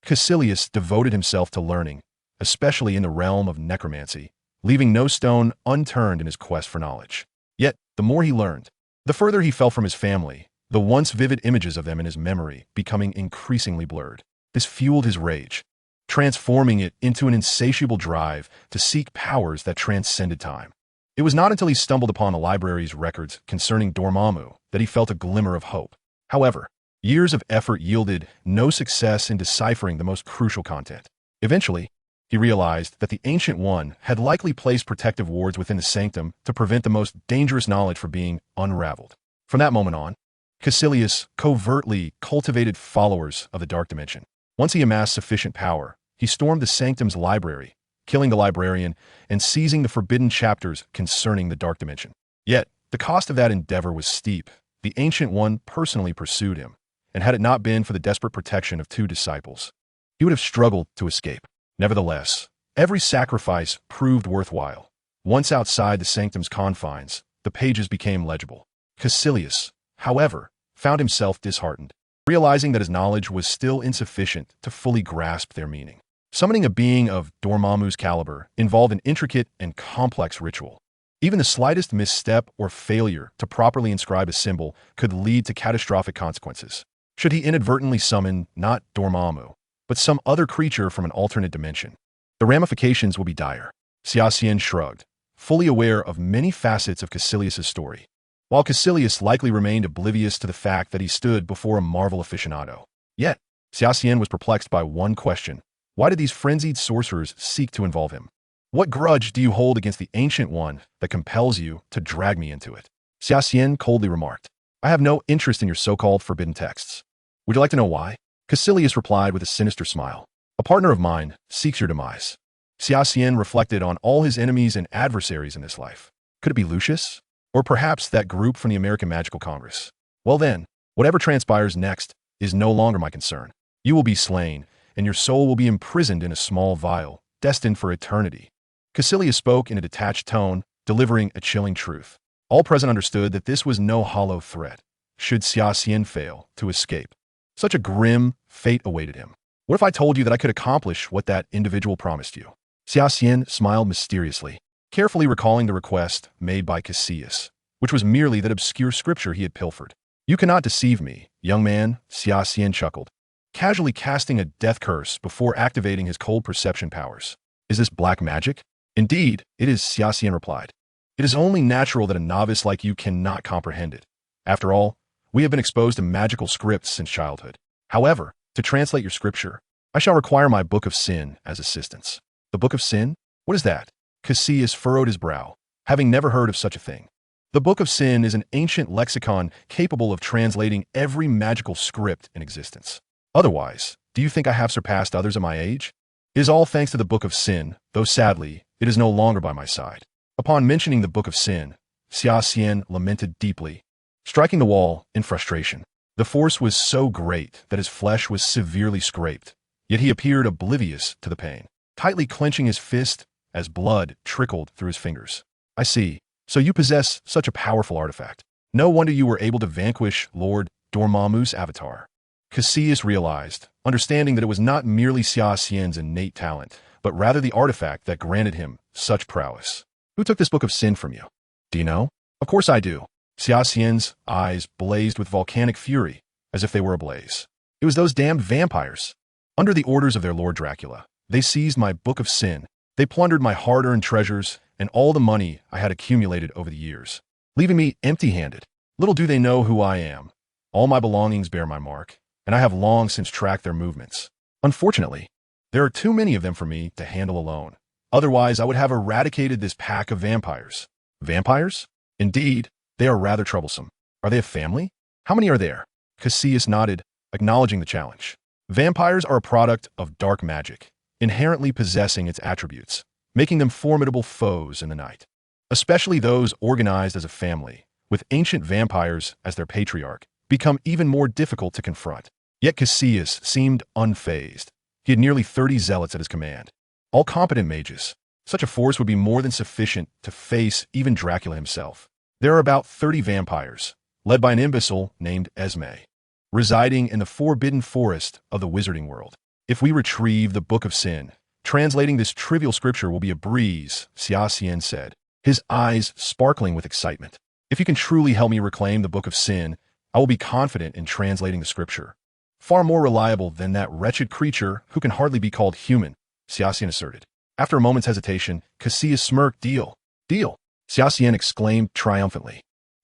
Caecilius devoted himself to learning, especially in the realm of necromancy, leaving no stone unturned in his quest for knowledge. Yet, the more he learned, the further he fell from his family, the once vivid images of them in his memory becoming increasingly blurred. This fueled his rage, transforming it into an insatiable drive to seek powers that transcended time. It was not until he stumbled upon the library's records concerning Dormammu that he felt a glimmer of hope. However, years of effort yielded no success in deciphering the most crucial content. Eventually, he realized that the Ancient One had likely placed protective wards within the sanctum to prevent the most dangerous knowledge from being unraveled. From that moment on, Caecilius covertly cultivated followers of the Dark Dimension. Once he amassed sufficient power, he stormed the sanctum's library, killing the librarian and seizing the forbidden chapters concerning the Dark Dimension. Yet, the cost of that endeavor was steep. The Ancient One personally pursued him, and had it not been for the desperate protection of two disciples, he would have struggled to escape. Nevertheless, every sacrifice proved worthwhile. Once outside the sanctum's confines, the pages became legible. Caecilius, however, found himself disheartened, realizing that his knowledge was still insufficient to fully grasp their meaning. Summoning a being of Dormammu's caliber involved an intricate and complex ritual. Even the slightest misstep or failure to properly inscribe a symbol could lead to catastrophic consequences. Should he inadvertently summon not Dormammu, but some other creature from an alternate dimension, the ramifications will be dire. Xia Xian shrugged, fully aware of many facets of Caecilius' story, while Caecilius likely remained oblivious to the fact that he stood before a Marvel aficionado. Yet, Xia Xian was perplexed by one question. Why did these frenzied sorcerers seek to involve him? What grudge do you hold against the Ancient One that compels you to drag me into it? Xia Xian coldly remarked, I have no interest in your so-called forbidden texts. Would you like to know why? Caecilius replied with a sinister smile. A partner of mine seeks your demise. Xia Xian reflected on all his enemies and adversaries in this life. Could it be Lucius? Or perhaps that group from the American Magical Congress? Well then, whatever transpires next is no longer my concern. You will be slain, and your soul will be imprisoned in a small vial, destined for eternity. Caecilius spoke in a detached tone, delivering a chilling truth. All present understood that this was no hollow threat, should Xia Xian fail to escape. Such a grim fate awaited him. What if I told you that I could accomplish what that individual promised you? Xia Xian smiled mysteriously, carefully recalling the request made by Caecilius, which was merely that obscure scripture he had pilfered. You cannot deceive me, young man, Xia Xian chuckled, casually casting a death curse before activating his cold perception powers. Is this black magic? Indeed, it is, Xia Xian replied. It is only natural that a novice like you cannot comprehend it. After all, we have been exposed to magical scripts since childhood. However, to translate your scripture, I shall require my Book of Sin as assistance. The Book of Sin? What is that? Caecilius furrowed his brow, having never heard of such a thing. The Book of Sin is an ancient lexicon capable of translating every magical script in existence. Otherwise, do you think I have surpassed others at my age? It is all thanks to the Book of Sin, though sadly, it is no longer by my side. Upon mentioning the Book of Sin, Xia Xian lamented deeply, striking the wall in frustration. The force was so great that his flesh was severely scraped, yet he appeared oblivious to the pain, tightly clenching his fist as blood trickled through his fingers. I see. So you possess such a powerful artifact. No wonder you were able to vanquish Lord Dormammu's avatar. Caecilius realized, understanding that it was not merely Xia Xian's innate talent, but rather the artifact that granted him such prowess. Who took this Book of Sin from you? Do you know? Of course I do. Xia Xian's eyes blazed with volcanic fury, as if they were ablaze. It was those damned vampires. Under the orders of their Lord Dracula, they seized my Book of Sin. They plundered my hard-earned treasures and all the money I had accumulated over the years, leaving me empty-handed. Little do they know who I am. All my belongings bear my mark, and I have long since tracked their movements. Unfortunately, there are too many of them for me to handle alone. Otherwise, I would have eradicated this pack of vampires. Vampires? Indeed, they are rather troublesome. Are they a family? How many are there? Caecilius nodded, acknowledging the challenge. Vampires are a product of dark magic, inherently possessing its attributes, making them formidable foes in the night. Especially those organized as a family, with ancient vampires as their patriarch, become even more difficult to confront. Yet Caecilius seemed unfazed. He had nearly 30 zealots at his command, all competent mages. Such a force would be more than sufficient to face even Dracula himself. There are about 30 vampires, led by an imbecile named Esme, residing in the forbidden forest of the Wizarding World. If we retrieve the Book of Sin, translating this trivial scripture will be a breeze, Xia Xian said, his eyes sparkling with excitement. If you can truly help me reclaim the Book of Sin, I will be confident in translating the scripture. Far more reliable than that wretched creature who can hardly be called human, Xia Xian asserted. After a moment's hesitation, Xia smirked. Deal. Deal. Xia Xian exclaimed triumphantly.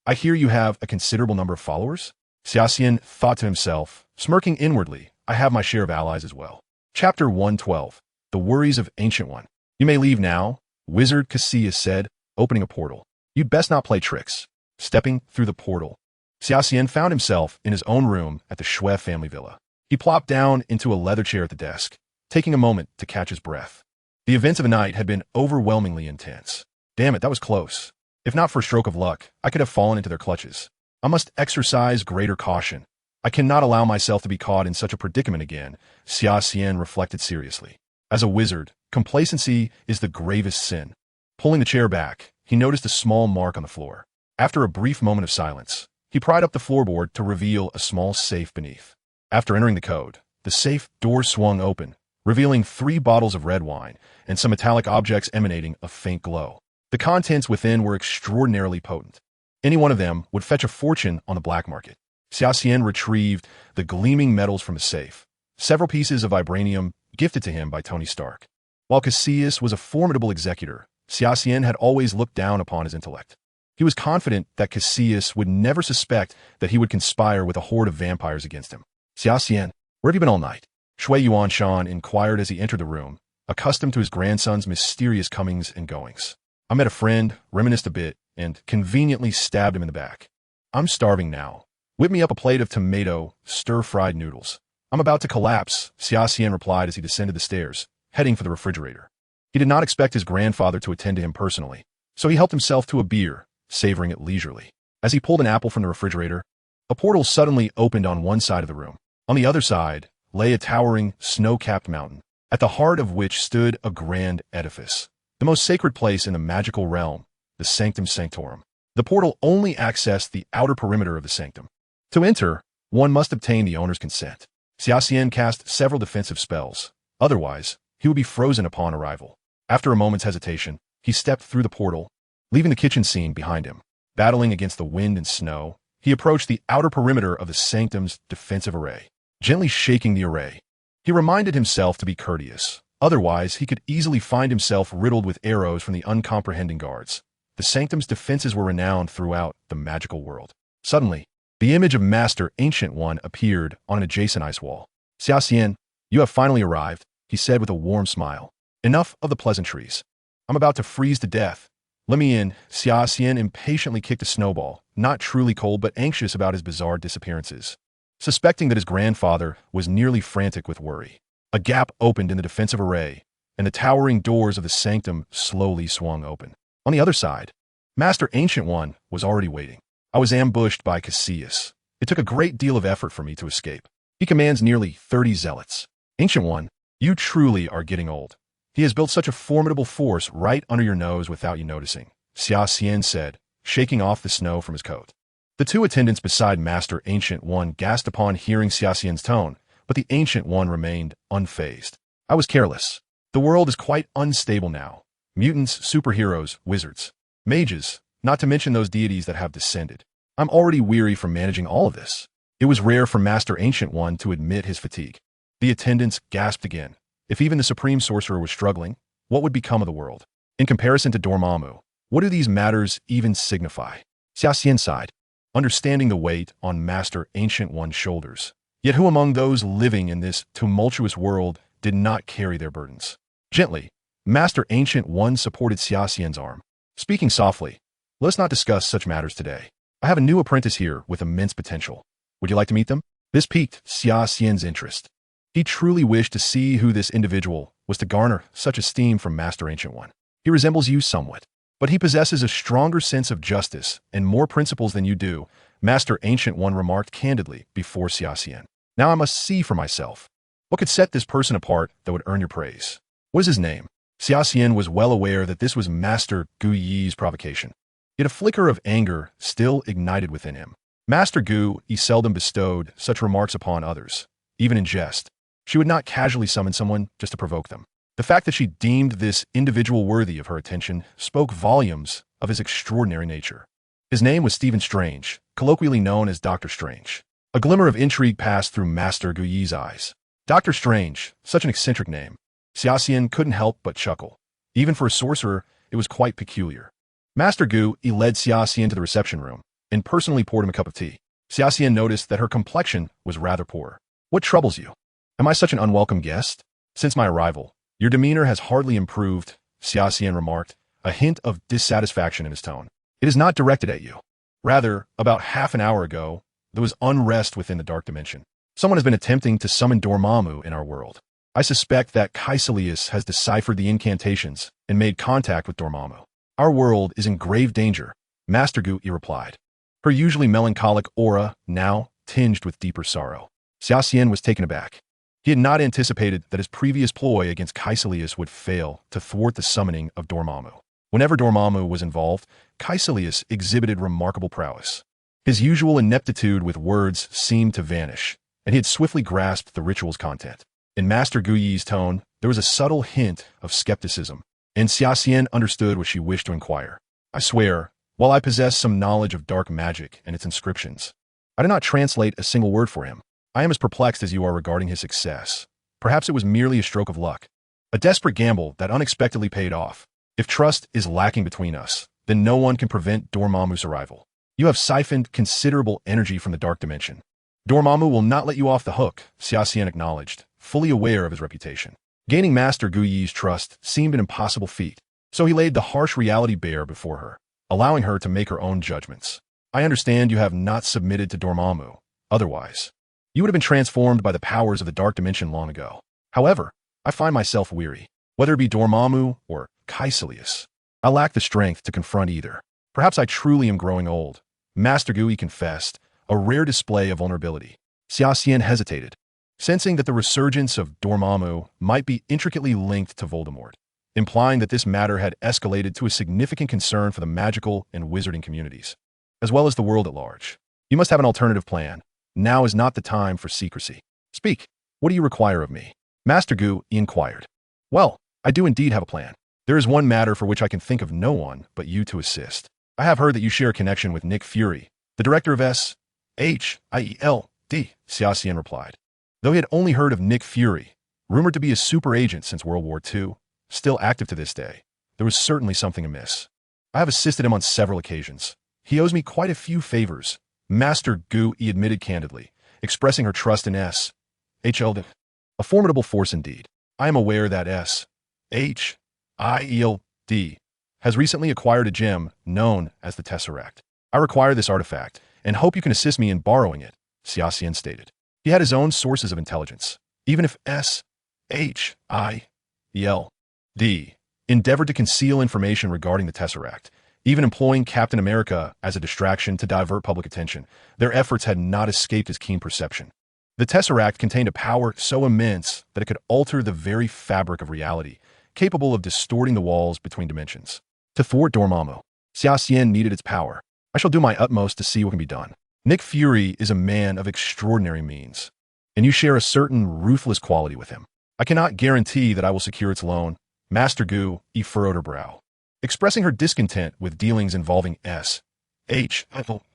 I hear you have a considerable number of followers? Xia Xian thought to himself, smirking inwardly. I have my share of allies as well. Chapter 112. The Worries of Ancient One. You may leave now, Wizard Xia said, opening a portal. You'd best not play tricks. Stepping through the portal, Xia Xian found himself in his own room at the Shui family villa. He plopped down into a leather chair at the desk, taking a moment to catch his breath. The events of the night had been overwhelmingly intense. Damn it, that was close. If not for a stroke of luck, I could have fallen into their clutches. I must exercise greater caution. I cannot allow myself to be caught in such a predicament again, Xia Xian reflected seriously. As a wizard, complacency is the gravest sin. Pulling the chair back, he noticed a small mark on the floor. After a brief moment of silence, he pried up the floorboard to reveal a small safe beneath. After entering the code, the safe door swung open, revealing 3 bottles of red wine and some metallic objects emanating a faint glow. The contents within were extraordinarily potent. Any one of them would fetch a fortune on the black market. Xia Xian retrieved the gleaming metals from the safe, several pieces of vibranium gifted to him by Tony Stark. While Cassius was a formidable executor, Xia Xian had always looked down upon his intellect. He was confident that Cassius would never suspect that he would conspire with a horde of vampires against him. Xia Xian, where have you been all night? Shui Yuanshan inquired as he entered the room, accustomed to his grandson's mysterious comings and goings. I met a friend, reminisced a bit, and conveniently stabbed him in the back. I'm starving now. Whip me up a plate of tomato, stir-fried noodles. I'm about to collapse, Xia Xian replied as he descended the stairs, heading for the refrigerator. He did not expect his grandfather to attend to him personally, so he helped himself to a beer, savoring it leisurely. As he pulled an apple from the refrigerator, a portal suddenly opened on one side of the room. On the other side lay a towering, snow-capped mountain, at the heart of which stood a grand edifice, the most sacred place in the magical realm, the Sanctum Sanctorum. The portal only accessed the outer perimeter of the sanctum. To enter, one must obtain the owner's consent. Xia Xian cast several defensive spells. Otherwise, he would be frozen upon arrival. After a moment's hesitation, he stepped through the portal, leaving the kitchen scene behind him. Battling against the wind and snow, he approached the outer perimeter of the sanctum's defensive array, gently shaking the array. He reminded himself to be courteous. Otherwise, he could easily find himself riddled with arrows from the uncomprehending guards. The sanctum's defenses were renowned throughout the magical world. Suddenly, the image of Master Ancient One appeared on an adjacent ice wall. Xia Xian, you have finally arrived, he said with a warm smile. Enough of the pleasantries. I'm about to freeze to death. Let me in. Xia Xian impatiently kicked a snowball, not truly cold but anxious about his bizarre disappearances. Suspecting that his grandfather was nearly frantic with worry, a gap opened in the defensive array, and the towering doors of the sanctum slowly swung open. On the other side, Master Ancient One was already waiting. I was ambushed by Cassius. It took a great deal of effort for me to escape. He commands nearly 30 zealots. Ancient One, you truly are getting old. He has built such a formidable force right under your nose without you noticing, Xia Xian said, shaking off the snow from his coat. The 2 attendants beside Master Ancient One gasped upon hearing Xia Xian's tone, but the Ancient One remained unfazed. I was careless. The world is quite unstable now. Mutants, superheroes, wizards, mages, not to mention those deities that have descended. I'm already weary from managing all of this. It was rare for Master Ancient One to admit his fatigue. The attendants gasped again. If even the Supreme Sorcerer was struggling, what would become of the world? In comparison to Dormammu, what do these matters even signify? Xia Xian sighed, understanding the weight on Master Ancient One's shoulders. Yet who among those living in this tumultuous world did not carry their burdens? Gently, Master Ancient One supported Xia Xian's arm. Speaking softly, let's not discuss such matters today. I have a new apprentice here with immense potential. Would you like to meet them? This piqued Xia Xian's interest. He truly wished to see who this individual was to garner such esteem from Master Ancient One. He resembles you somewhat, but he possesses a stronger sense of justice and more principles than you do, Master Ancient One remarked candidly before Xia Xian. Now I must see for myself. What could set this person apart that would earn your praise? What is his name? Xia Xian was well aware that this was Master Gu Yi's provocation. Yet a flicker of anger still ignited within him. Master Gu Yi seldom bestowed such remarks upon others, even in jest. She would not casually summon someone just to provoke them. The fact that she deemed this individual worthy of her attention spoke volumes of his extraordinary nature. His name was Stephen Strange, colloquially known as Dr. Strange. A glimmer of intrigue passed through Master Gu Yi's eyes. Dr. Strange, such an eccentric name. Xia Xian couldn't help but chuckle. Even for a sorcerer, it was quite peculiar. Master Gu Yi led Xia Xian to the reception room and personally poured him a cup of tea. Xia Xian noticed that her complexion was rather poor. What troubles you? Am I such an unwelcome guest? Since my arrival, your demeanor has hardly improved, Xia Xian remarked, a hint of dissatisfaction in his tone. It is not directed at you. Rather, about half an hour ago, there was unrest within the dark dimension. Someone has been attempting to summon Dormammu in our world. I suspect that Kaecilius has deciphered the incantations and made contact with Dormammu. Our world is in grave danger, Master Gu Yi replied. Her usually melancholic aura now tinged with deeper sorrow. Xia Xian was taken aback. He had not anticipated that his previous ploy against Kaecilius would fail to thwart the summoning of Dormammu. Whenever Dormammu was involved, Kaecilius exhibited remarkable prowess. His usual ineptitude with words seemed to vanish, and he had swiftly grasped the ritual's content. In Master Gu Yi's tone, there was a subtle hint of skepticism, and Xia Xian understood what she wished to inquire. I swear, while I possess some knowledge of dark magic and its inscriptions, I did not translate a single word for him. I am as perplexed as you are regarding his success. Perhaps it was merely a stroke of luck, a desperate gamble that unexpectedly paid off. If trust is lacking between us, then no one can prevent Dormammu's arrival. You have siphoned considerable energy from the dark dimension. Dormammu will not let you off the hook, Xia Xian acknowledged, fully aware of his reputation. Gaining Master Gu Yi's trust seemed an impossible feat, so he laid the harsh reality bare before her, allowing her to make her own judgments. I understand you have not submitted to Dormammu. Otherwise, you would have been transformed by the powers of the dark dimension long ago. However, I find myself weary. Whether it be Dormammu or Kaecilius, I lack the strength to confront either. Perhaps I truly am growing old, Master Gu Yi confessed, a rare display of vulnerability. Xia Xian hesitated, sensing that the resurgence of Dormammu might be intricately linked to Voldemort, implying that this matter had escalated to a significant concern for the magical and wizarding communities, as well as the world at large. You must have an alternative plan. Now is not the time for secrecy. Speak. What do you require of me? Master Gu Yi inquired. Well, I do indeed have a plan. There is one matter for which I can think of no one but you to assist. I have heard that you share a connection with Nick Fury, the director of SHIELD, Xia Xian replied. Though he had only heard of Nick Fury, rumored to be a super agent since World War II, still active to this day, there was certainly something amiss. I have assisted him on several occasions. He owes me quite a few favors, Master Gu Yi admitted candidly, expressing her trust in SHIELD. A formidable force indeed. I am aware that SHIELD has recently acquired a gem known as the Tesseract. I require this artifact, and hope you can assist me in borrowing it, Xia Xian stated. He had his own sources of intelligence. Even if SHIELD endeavored to conceal information regarding the Tesseract, even employing Captain America as a distraction to divert public attention, their efforts had not escaped his keen perception. The Tesseract contained a power so immense that it could alter the very fabric of reality, capable of distorting the walls between dimensions. To thwart Dormammu, Xia Xian needed its power. I shall do my utmost to see what can be done. Nick Fury is a man of extraordinary means, and you share a certain ruthless quality with him. I cannot guarantee that I will secure its loan. Master Gu Yi furrowed her brow, expressing her discontent with dealings involving SHIELD,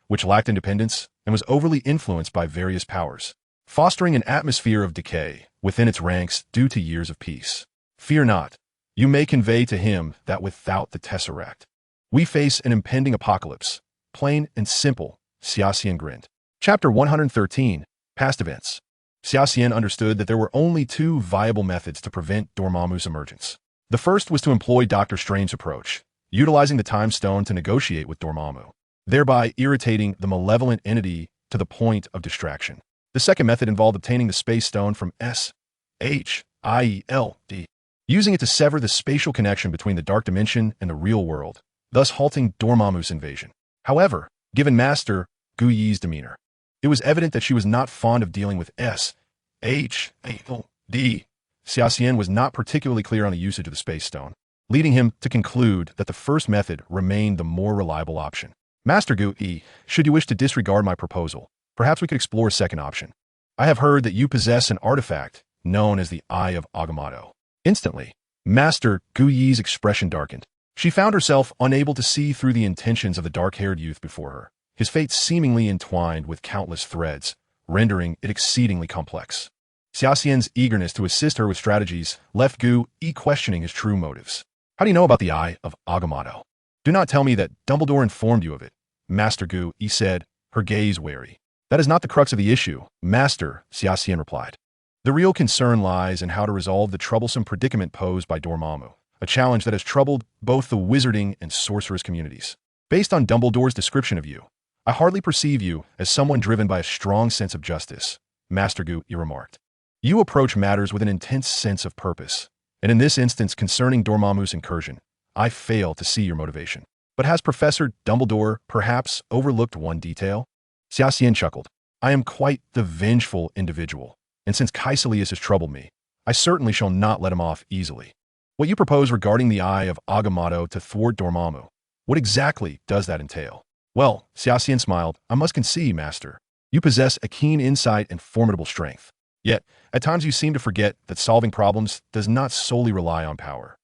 which lacked independence and was overly influenced by various powers, fostering an atmosphere of decay within its ranks due to years of peace. Fear not. You may convey to him that without the Tesseract, we face an impending apocalypse. Plain and simple, Xia Xian grinned. Chapter 113, Past Events. Xia Xian understood that there were only two viable methods to prevent Dormammu's emergence. The first was to employ Dr. Strange's approach, utilizing the Time Stone to negotiate with Dormammu, thereby irritating the malevolent entity to the point of distraction. The second method involved obtaining the Space Stone from SHIELD, using it to sever the spatial connection between the dark dimension and the real world, thus halting Dormammu's invasion. However, given Master Gu Yi's demeanor, it was evident that she was not fond of dealing with SHIELD. Xia Xian was not particularly clear on the usage of the Space Stone, leading him to conclude that the first method remained the more reliable option. Master Gu Yi, should you wish to disregard my proposal, perhaps we could explore a second option. I have heard that you possess an artifact known as the Eye of Agamotto. Instantly, Master Gu Yi's expression darkened. She found herself unable to see through the intentions of the dark-haired youth before her, his fate seemingly entwined with countless threads, rendering it exceedingly complex. Xia Xian's eagerness to assist her with strategies left Gu Yi questioning his true motives. How do you know about the Eye of Agamotto? Do not tell me that Dumbledore informed you of it, Master Gu Yi said, her gaze wary. That is not the crux of the issue, Master, Xia Xian replied. The real concern lies in how to resolve the troublesome predicament posed by Dormammu, a challenge that has troubled both the wizarding and sorceress communities. Based on Dumbledore's description of you, I hardly perceive you as someone driven by a strong sense of justice, Master Gu Yi remarked. You approach matters with an intense sense of purpose, and in this instance concerning Dormammu's incursion, I fail to see your motivation. But has Professor Dumbledore perhaps overlooked one detail? Xia Xian chuckled. I am quite the vengeful individual, and since Caecilius has troubled me, I certainly shall not let him off easily. What you propose regarding the Eye of Agamotto to thwart Dormammu, what exactly does that entail? Well, Xia Xian smiled, I must concede, Master. You possess a keen insight and formidable strength. Yet, at times you seem to forget that solving problems does not solely rely on power.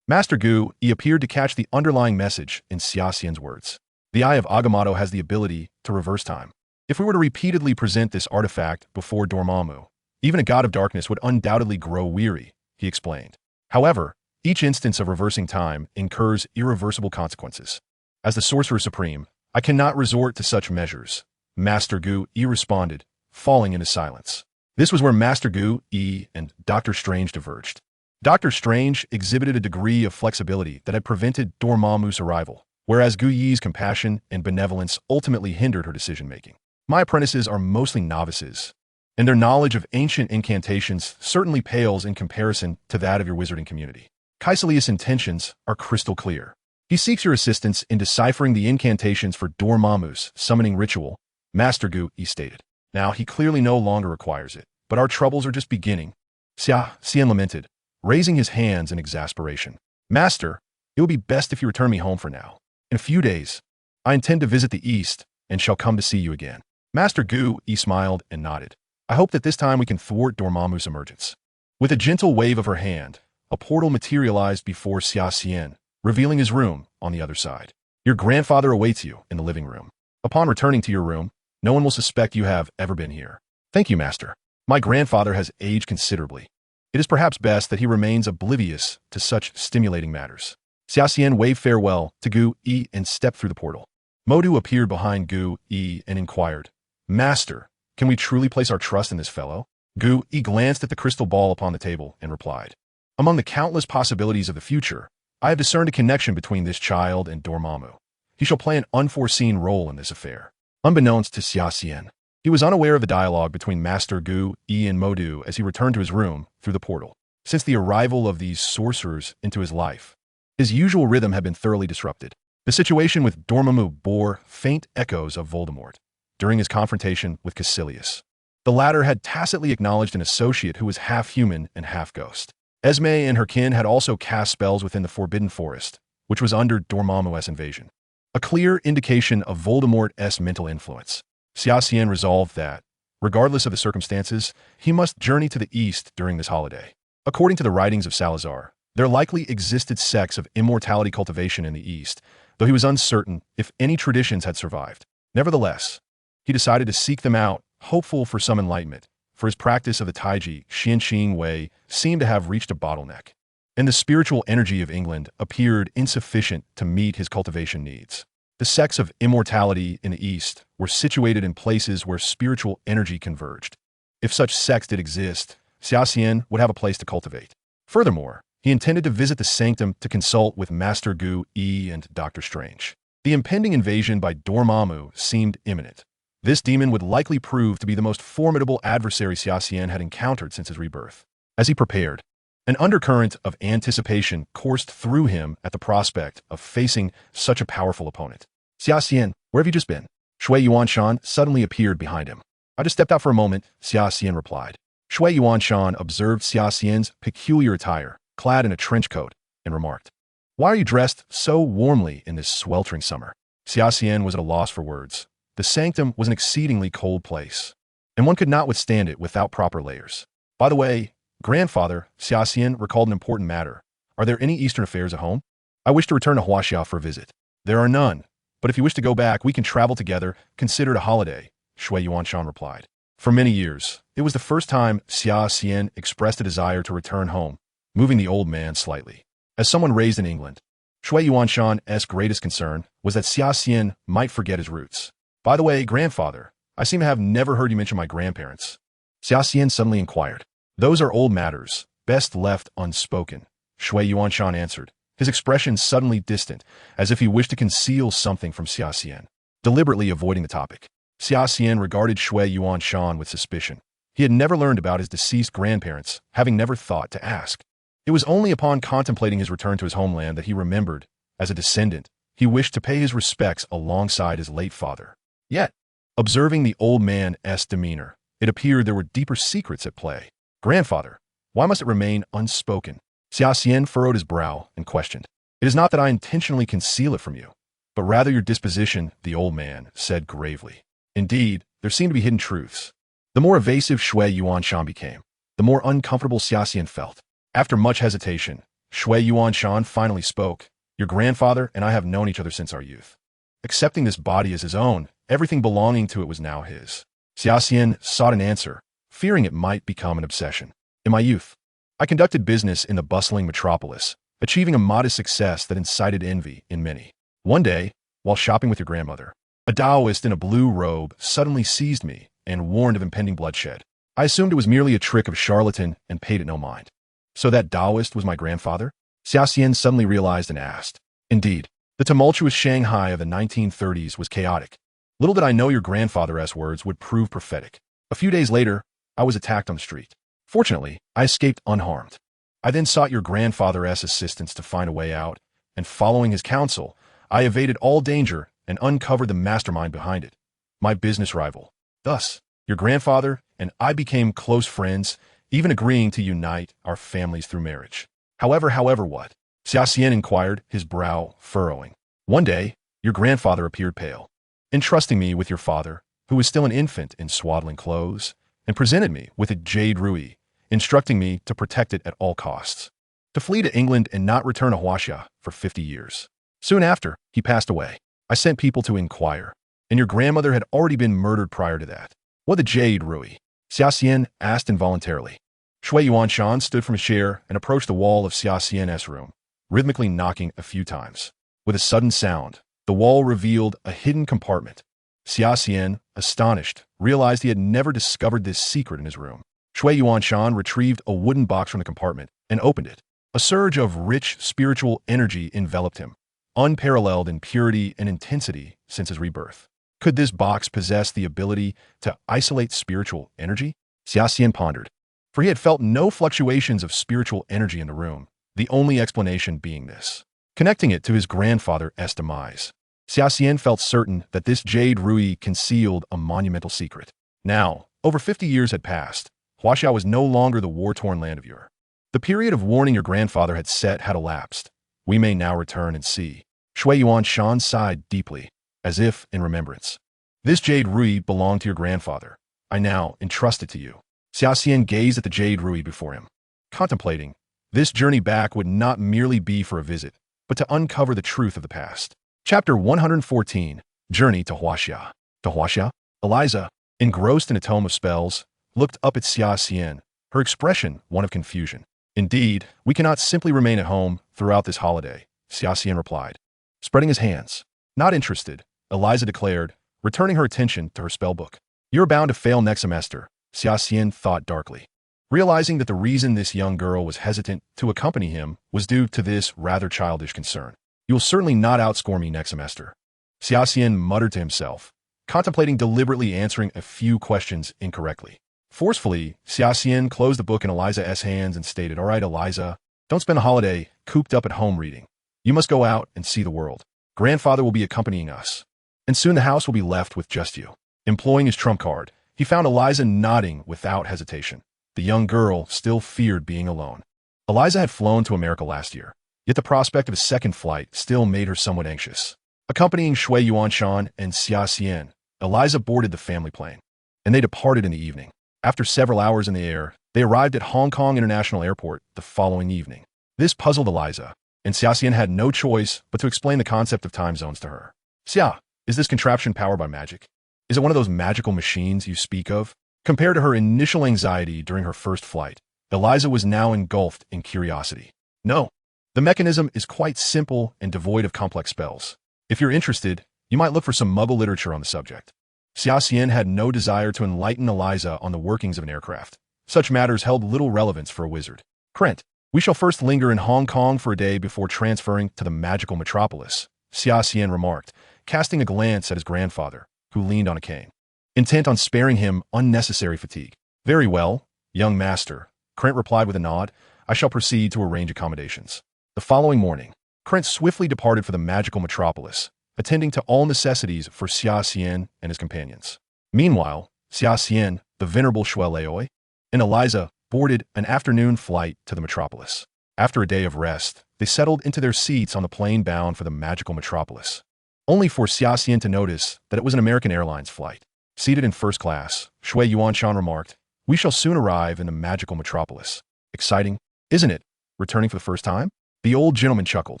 Master Gu Yi appeared to catch the underlying message in Xia Xian's words. The Eye of Agamotto has the ability to reverse time. If we were to repeatedly present this artifact before Dormammu, even a god of darkness would undoubtedly grow weary, he explained. However, each instance of reversing time incurs irreversible consequences. As the Sorcerer Supreme, I cannot resort to such measures, Master Gu Yi responded, falling into silence. This was where Master Gu Yi and Dr. Strange diverged. Dr. Strange exhibited a degree of flexibility that had prevented Dormammu's arrival, whereas Gu Yi's compassion and benevolence ultimately hindered her decision-making. My apprentices are mostly novices, and their knowledge of ancient incantations certainly pales in comparison to that of your wizarding community. Caecilius' intentions are crystal clear. He seeks your assistance in deciphering the incantations for Dormammu's summoning ritual, Master Gu Yi stated. Now, he clearly no longer requires it, but our troubles are just beginning. Xia Xian lamented, raising his hands in exasperation. Master, it would be best if you return me home for now. In a few days, I intend to visit the East and shall come to see you again. Master Gu Yi smiled and nodded. I hope that this time we can thwart Dormammu's emergence. With a gentle wave of her hand, a portal materialized before Xia Xian, revealing his room on the other side. Your grandfather awaits you in the living room. Upon returning to your room, no one will suspect you have ever been here. Thank you, Master. My grandfather has aged considerably. It is perhaps best that he remains oblivious to such stimulating matters. Xia Xian waved farewell to Gu Yi and stepped through the portal. Modu appeared behind Gu Yi and inquired, Master, can we truly place our trust in this fellow? Gu Yi glanced at the crystal ball upon the table and replied, Among the countless possibilities of the future, I have discerned a connection between this child and Dormammu. He shall play an unforeseen role in this affair. Unbeknownst to Xia Xian, he was unaware of the dialogue between Master Gu Yi and Modu as he returned to his room through the portal. Since the arrival of these sorcerers into his life, his usual rhythm had been thoroughly disrupted. The situation with Dormammu bore faint echoes of Voldemort during his confrontation with Caecilius. The latter had tacitly acknowledged an associate who was half human and half ghost. Esme and her kin had also cast spells within the Forbidden Forest, which was under Dormammu's invasion. A clear indication of Voldemort's mental influence. Xia Xian resolved that, regardless of the circumstances, he must journey to the east during this holiday. According to the writings of Salazar, there likely existed sects of immortality cultivation in the east, though he was uncertain if any traditions had survived. Nevertheless, he decided to seek them out, hopeful for some enlightenment, for his practice of the Taiji Xianqing way seemed to have reached a bottleneck, and the spiritual energy of England appeared insufficient to meet his cultivation needs. The sects of immortality in the East were situated in places where spiritual energy converged. If such sects did exist, Xia Xian would have a place to cultivate. Furthermore, he intended to visit the sanctum to consult with Master Gu Yi and Dr. Strange. The impending invasion by Dormammu seemed imminent. This demon would likely prove to be the most formidable adversary Xia Xian had encountered since his rebirth. As he prepared, an undercurrent of anticipation coursed through him at the prospect of facing such a powerful opponent. Xia Xian, where have you just been? Shui Yuanshan suddenly appeared behind him. I just stepped out for a moment, Xia Xian replied. Shui Yuanshan observed Xia Xian's peculiar attire, clad in a trench coat, and remarked, Why are you dressed so warmly in this sweltering summer? Xia Xian was at a loss for words. The sanctum was an exceedingly cold place. and one could not withstand it without proper layers. By the way, grandfather, Xia Xian recalled an important matter. Are there any Eastern affairs at home? I wish to return to Huaxia for a visit. There are none, but if you wish to go back, we can travel together, consider it a holiday, Shui Yuanshan replied. For many years, it was the first time Xia Xian expressed a desire to return home, moving the old man slightly. As someone raised in England, Shui Yuanshan's greatest concern was that Xia Xian might forget his roots. By the way, grandfather, I seem to have never heard you mention my grandparents. Xia Xian suddenly inquired. Those are old matters, best left unspoken, Shui Yuanshan answered, his expression suddenly distant, as if he wished to conceal something from Xia Xian, deliberately avoiding the topic. Xia Xian regarded Shui Yuanshan with suspicion. He had never learned about his deceased grandparents, having never thought to ask. It was only upon contemplating his return to his homeland that he remembered, as a descendant, he wished to pay his respects alongside his late father. Yet, observing the old man's demeanor, it appeared there were deeper secrets at play. Grandfather, why must it remain unspoken? Xia Xian furrowed his brow and questioned. It is not that I intentionally conceal it from you, but rather your disposition, the old man said gravely. Indeed, there seemed to be hidden truths. The more evasive Shui Yuanshan became, the more uncomfortable Xia Xian felt. After much hesitation, Shui Yuanshan finally spoke. Your grandfather and I have known each other since our youth. Accepting this body as his own, everything belonging to it was now his. Xia Xian sought an answer, fearing it might become an obsession. In my youth, I conducted business in the bustling metropolis, achieving a modest success that incited envy in many. One day, while shopping with your grandmother, a Taoist in a blue robe suddenly seized me and warned of impending bloodshed. I assumed it was merely a trick of a charlatan and paid it no mind. So that Taoist was my grandfather? Xia Xian suddenly realized and asked. Indeed, the tumultuous Shanghai of the 1930s was chaotic. Little did I know your grandfather's words would prove prophetic. A few days later, I was attacked on the street. Fortunately, I escaped unharmed. I then sought your grandfather's assistance to find a way out, and following his counsel, I evaded all danger and uncovered the mastermind behind it, my business rival. Thus, your grandfather and I became close friends, even agreeing to unite our families through marriage. However, what? Xia Xian inquired, his brow furrowing. One day, your grandfather appeared pale, entrusting me with your father, who was still an infant in swaddling clothes, and presented me with a jade ruby, instructing me to protect it at all costs, to flee to England and not return to Huaxia for 50 years. Soon after, he passed away. I sent people to inquire, and your grandmother had already been murdered prior to that. What the jade ruby? Xia Xian asked involuntarily. Shui Yuanshan stood from his chair and approached the wall of Xia Xian's room, rhythmically knocking a few times. With a sudden sound, the wall revealed a hidden compartment. Xia Xian, astonished, realized he had never discovered this secret in his room. Shui Yuanshan retrieved a wooden box from the compartment and opened it. A surge of rich spiritual energy enveloped him, unparalleled in purity and intensity since his rebirth. Could this box possess the ability to isolate spiritual energy? Xia Xian pondered, for he had felt no fluctuations of spiritual energy in the room, the only explanation being this. Connecting it to his grandfather's demise, Xia Xian felt certain that this jade ruby concealed a monumental secret. Now, over 50 years had passed. Huaxia was no longer the war-torn land of yore. The period of warning your grandfather had elapsed. We may now return and see. Shui Yuanshan sighed deeply, as if in remembrance. This jade ruby belonged to your grandfather. I now entrust it to you. Xia Xian gazed at the jade ruby before him, contemplating. This journey back would not merely be for a visit, but to uncover the truth of the past. Chapter 114, Journey to Huaxia. To Huaxia? Eliza, engrossed in a tome of spells, looked up at Xia Xian, her expression one of confusion. Indeed, we cannot simply remain at home throughout this holiday, Xia Xian replied, spreading his hands. Not interested, Eliza declared, returning her attention to her spellbook. You're bound to fail next semester, Xia Xian thought darkly. Realizing that the reason this young girl was hesitant to accompany him was due to this rather childish concern. You will certainly not outscore me next semester. Xia Xian muttered to himself, contemplating deliberately answering a few questions incorrectly. Forcefully, Xia Xian closed the book in Eliza's hands and stated, All right, Eliza, don't spend a holiday cooped up at home reading. You must go out and see the world. Grandfather will be accompanying us, and soon the house will be left with just you. Employing his trump card, he found Eliza nodding without hesitation. The young girl still feared being alone. Eliza had flown to America last year, yet the prospect of a second flight still made her somewhat anxious. Accompanying Shui Yuanshan and Xia Xian, Eliza boarded the family plane. and they departed in the evening. After several hours in the air, they arrived at Hong Kong International Airport the following evening. This puzzled Eliza, and Xia Xian had no choice but to explain the concept of time zones to her. Xia, is this contraption powered by magic? Is it one of those magical machines you speak of? Compared to her initial anxiety during her first flight, Eliza was now engulfed in curiosity. No, the mechanism is quite simple and devoid of complex spells. If you're interested, you might look for some Muggle literature on the subject. Xia Xian had no desire to enlighten Eliza on the workings of an aircraft. Such matters held little relevance for a wizard. Krent, we shall first linger in Hong Kong for a day before transferring to the magical metropolis, Xia Xian remarked, casting a glance at his grandfather, who leaned on a cane, intent on sparing him unnecessary fatigue. Very well, young master, Krent replied with a nod. I shall proceed to arrange accommodations. The following morning, Krent swiftly departed for the magical metropolis, attending to all necessities for Xia Xian and his companions. Meanwhile, Xia Xian, the venerable Shui Leoi, and Eliza boarded an afternoon flight to the metropolis. After a day of rest, they settled into their seats on the plane bound for the magical metropolis, only for Xia Xian to notice that it was an American Airlines flight. Seated in first class, Shui Yuanshan remarked, "We shall soon arrive in the magical metropolis. Exciting, isn't it? Returning for the first time?" The old gentleman chuckled.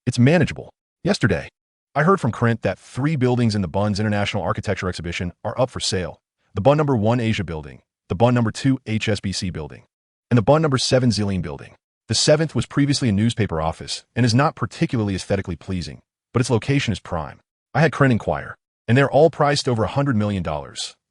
"It's manageable. Yesterday, I heard from Krent that 3 buildings in the Bun's International Architecture Exhibition are up for sale. The Bun No. 1 Asia Building, the Bun No. 2 HSBC Building, and the Bun No. 7 Zillion Building. The 7th was previously a newspaper office and is not particularly aesthetically pleasing, but its location is prime. I had Krent inquire, and they're all priced over $100 million,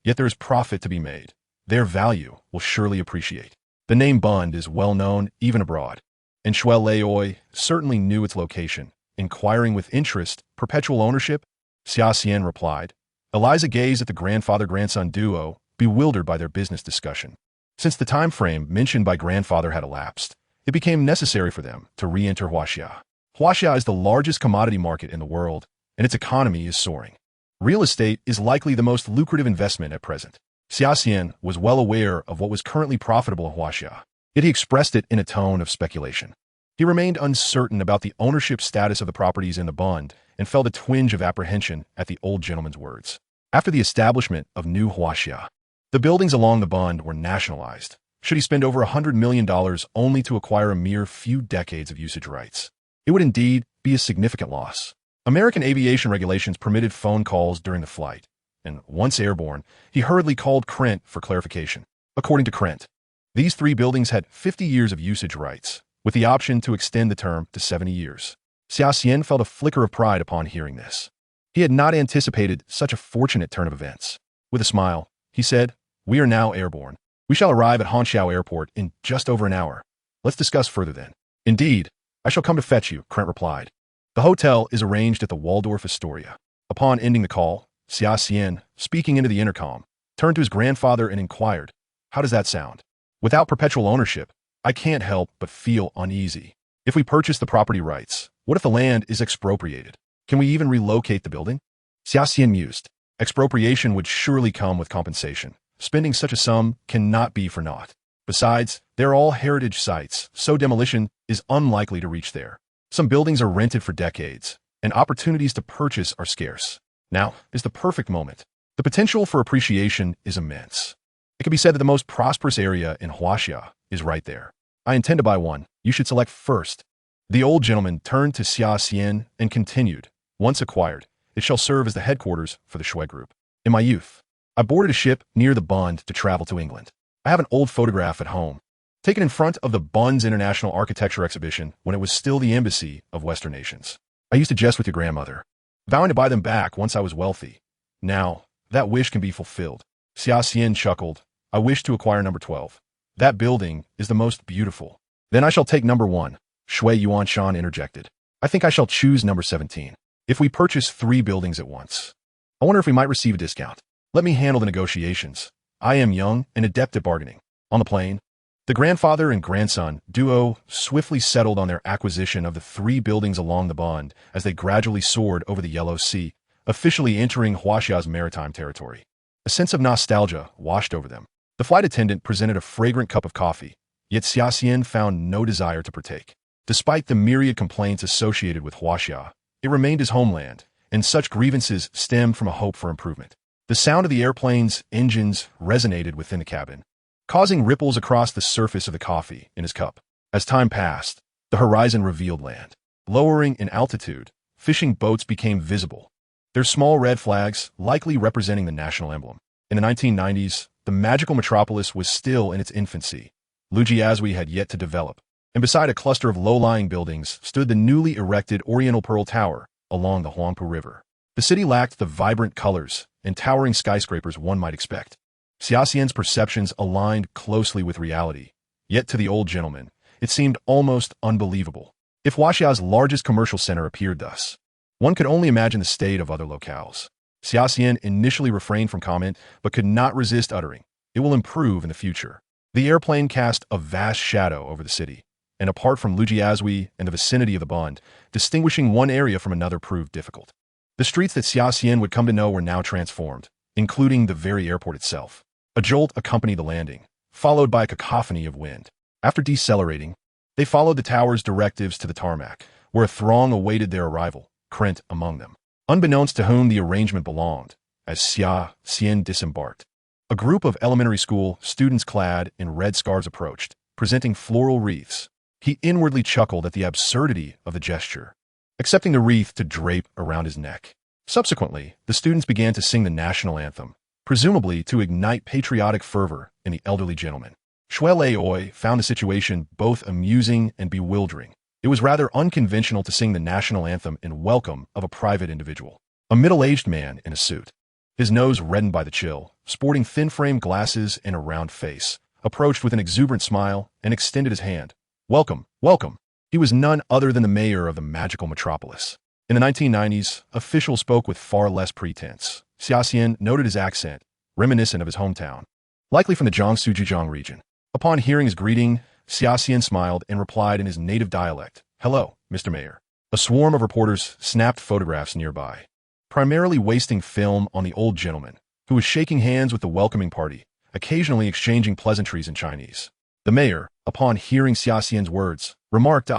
yet there is profit to be made. Their value will surely appreciate. The name Bund is well known even abroad, and Shui Leoi certainly knew its location. Inquiring with interest, perpetual ownership? Xia Xian replied. Eliza gazed at the grandfather-grandson duo, bewildered by their business discussion. Since the time frame mentioned by grandfather had elapsed, it became necessary for them to re-enter Huaxia. Huaxia is the largest commodity market in the world, and its economy is soaring. Real estate is likely the most lucrative investment at present. Xia Xian was well aware of what was currently profitable in Huaxia, yet he expressed it in a tone of speculation. He remained uncertain about the ownership status of the properties in the Bund and felt a twinge of apprehension at the old gentleman's words. After the establishment of New Huaxia, the buildings along the Bund were nationalized. Should he spend over $100 million only to acquire a mere few decades of usage rights? It would indeed be a significant loss. American aviation regulations permitted phone calls during the flight, and once airborne, he hurriedly called Krent for clarification. According to Krent, these 3 buildings had 50 years of usage rights, with the option to extend the term to 70 years. Xia Xian felt a flicker of pride upon hearing this. He had not anticipated such a fortunate turn of events. With a smile, he said, "We are now airborne. We shall arrive at Hangzhou Airport in just over an hour. Let's discuss further then." "Indeed, I shall come to fetch you," Krent replied. The hotel is arranged at the Waldorf Astoria. Upon ending the call, Xia Xian, speaking into the intercom, turned to his grandfather and inquired, "How does that sound? Without perpetual ownership, I can't help but feel uneasy. If we purchase the property rights, what if the land is expropriated? Can we even relocate the building?" Xia Xian mused. Expropriation would surely come with compensation. Spending such a sum cannot be for naught. Besides, they're all heritage sites, so demolition is unlikely to reach there. Some buildings are rented for decades, and opportunities to purchase are scarce. Now is the perfect moment. The potential for appreciation is immense. It can be said that the most prosperous area in Huaxia is right there. I intend to buy one. You should select first. The old gentleman turned to Xia Xian and continued, "Once acquired, it shall serve as the headquarters for the Shui Group. In my youth, I boarded a ship near the Bund to travel to England. I have an old photograph at home, taken in front of the Bund's International Architecture Exhibition when it was still the embassy of Western nations. I used to jest with your grandmother, vowing to buy them back once I was wealthy. Now, that wish can be fulfilled." Xia Xian chuckled. "I wish to acquire number 12. That building is the most beautiful." "Then I shall take number 1, Shui Yuanshan interjected. "I think I shall choose number 17. If we purchase 3 buildings at once, I wonder if we might receive a discount. Let me handle the negotiations. I am young and adept at bargaining." On the plane, the grandfather and grandson duo swiftly settled on their acquisition of the 3 buildings along the Bund as they gradually soared over the Yellow Sea, officially entering Huaxia's maritime territory. A sense of nostalgia washed over them. The flight attendant presented a fragrant cup of coffee, yet Xia Xian found no desire to partake. Despite the myriad complaints associated with Huaxia, it remained his homeland, and such grievances stemmed from a hope for improvement. The sound of the airplane's engines resonated within the cabin, causing ripples across the surface of the coffee in his cup. As time passed, the horizon revealed land. Lowering in altitude, fishing boats became visible, their small red flags likely representing the national emblem. In the 1990s, the magical metropolis was still in its infancy. Lujiazui had yet to develop, and beside a cluster of low-lying buildings stood the newly erected Oriental Pearl Tower along the Huangpu River. The city lacked the vibrant colors and towering skyscrapers one might expect. Xia Xian's perceptions aligned closely with reality, yet to the old gentleman, it seemed almost unbelievable. If Huaxia's largest commercial center appeared thus, one could only imagine the state of other locales. Xia Xian initially refrained from comment, but could not resist uttering, "It will improve in the future." The airplane cast a vast shadow over the city, and apart from Lujiazui and the vicinity of the Bund, distinguishing one area from another proved difficult. The streets that Xia Xian would come to know were now transformed, including the very airport itself. A jolt accompanied the landing, followed by a cacophony of wind. After decelerating, they followed the tower's directives to the tarmac, where a throng awaited their arrival, Krent among them. Unbeknownst to whom the arrangement belonged, as Xia Xian disembarked, a group of elementary school students clad in red scarves approached, presenting floral wreaths. He inwardly chuckled at the absurdity of the gesture, accepting the wreath to drape around his neck. Subsequently, the students began to sing the national anthem, presumably to ignite patriotic fervor in the elderly gentleman. Shui Leoi found the situation both amusing and bewildering. It was rather unconventional to sing the national anthem in welcome of a private individual. A middle-aged man in a suit, his nose reddened by the chill, sporting thin-frame glasses and a round face, approached with an exuberant smile and extended his hand. "Welcome, welcome." He was none other than the mayor of the magical metropolis. In the 1990s, officials spoke with far less pretense. Xia Xian noted his accent, reminiscent of his hometown, likely from the Jiangsu-Zhejiang region. Upon hearing his greeting, Xia Xian smiled and replied in his native dialect, "Hello, Mr. Mayor." A swarm of reporters snapped photographs nearby, primarily wasting film on the old gentleman, who was shaking hands with the welcoming party, occasionally exchanging pleasantries in Chinese. The mayor, upon hearing Xia Xian's words, remarked,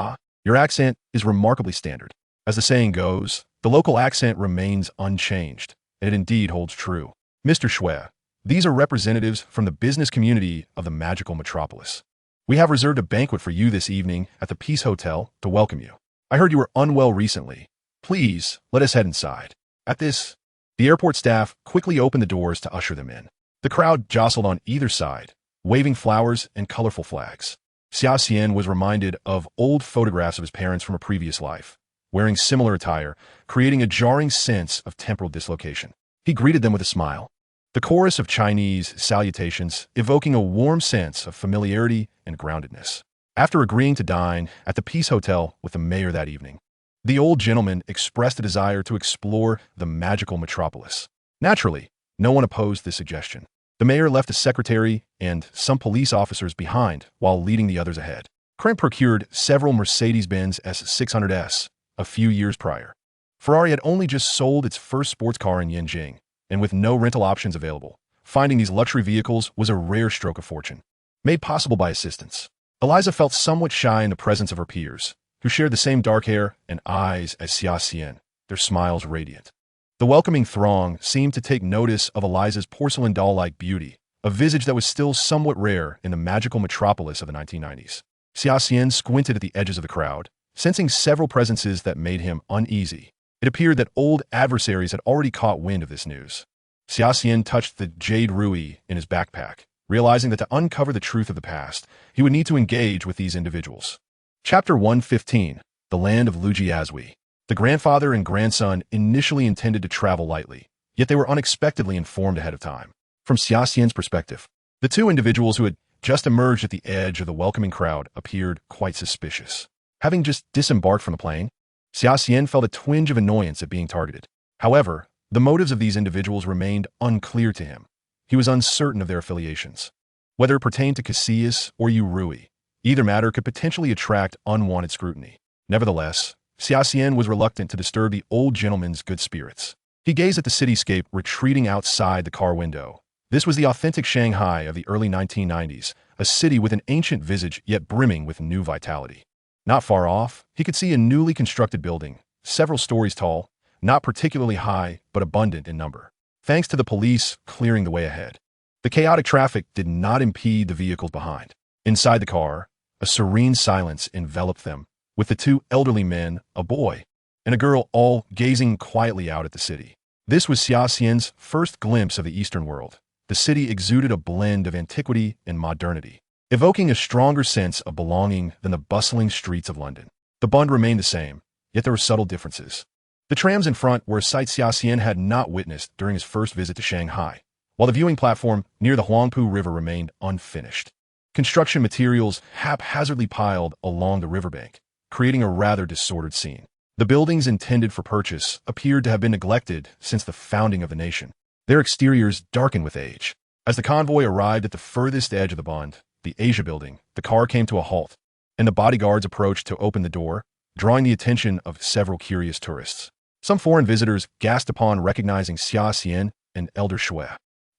"Your accent is remarkably standard." As the saying goes, the local accent remains unchanged, and it indeed holds true. "Mr. Shui, these are representatives from the business community of the magical metropolis. We have reserved a banquet for you this evening at the Peace Hotel to welcome you. I heard you were unwell recently. Please, let us head inside." At this, the airport staff quickly opened the doors to usher them in. The crowd jostled on either side, waving flowers and colorful flags. Xia Xian was reminded of old photographs of his parents from a previous life, wearing similar attire, creating a jarring sense of temporal dislocation. He greeted them with a smile, the chorus of Chinese salutations evoking a warm sense of familiarity and groundedness. After agreeing to dine at the Peace Hotel with the mayor that evening, the old gentleman expressed a desire to explore the magical metropolis. Naturally, no one opposed this suggestion. The mayor left a secretary and some police officers behind while leading the others ahead. Krent procured several Mercedes-Benz S600s a few years prior. Ferrari had only just sold its first sports car in Yanjing, and with no rental options available, finding these luxury vehicles was a rare stroke of fortune, made possible by assistance. Eliza felt somewhat shy in the presence of her peers, who shared the same dark hair and eyes as Xia Xian, their smiles radiant. The welcoming throng seemed to take notice of Eliza's porcelain doll-like beauty, a visage that was still somewhat rare in the magical metropolis of the 1990s. Xia Xian squinted at the edges of the crowd, sensing several presences that made him uneasy. It appeared that old adversaries had already caught wind of this news. Xia Xian touched the jade ruby in his backpack, realizing that to uncover the truth of the past, he would need to engage with these individuals. Chapter 115, The Land of Lujiazui. The grandfather and grandson initially intended to travel lightly, yet they were unexpectedly informed ahead of time. From Xia Xian's perspective, the two individuals who had just emerged at the edge of the welcoming crowd appeared quite suspicious. Having just disembarked from the plane, Xia Xian felt a twinge of annoyance at being targeted. However, the motives of these individuals remained unclear to him. He was uncertain of their affiliations. Whether it pertained to Casillas or Yurui, either matter could potentially attract unwanted scrutiny. Nevertheless, Xia Xian was reluctant to disturb the old gentleman's good spirits. He gazed at the cityscape retreating outside the car window. This was the authentic Shanghai of the early 1990s, a city with an ancient visage yet brimming with new vitality. Not far off, he could see a newly constructed building, several stories tall, not particularly high, but abundant in number. thanks to the police clearing the way ahead. The chaotic traffic did not impede the vehicles behind. Inside the car, a serene silence enveloped them, with the two elderly men, a boy, and a girl all gazing quietly out at the city. This was Xia Xian's first glimpse of the Eastern world. The city exuded a blend of antiquity and modernity, evoking a stronger sense of belonging than the bustling streets of London. The bund remained the same, yet there were subtle differences. The trams in front were a sight Xia Xian had not witnessed during his first visit to Shanghai, while the viewing platform near the Huangpu River remained unfinished. Construction materials haphazardly piled along the riverbank, creating a rather disordered scene. The buildings intended for purchase appeared to have been neglected since the founding of the nation, their exteriors darkened with age. As the convoy arrived at the furthest edge of the bund, the Asia building, the car came to a halt, and the bodyguards approached to open the door, drawing the attention of several curious tourists. Some foreign visitors gasped upon recognizing Xia Xian and Elder Shui,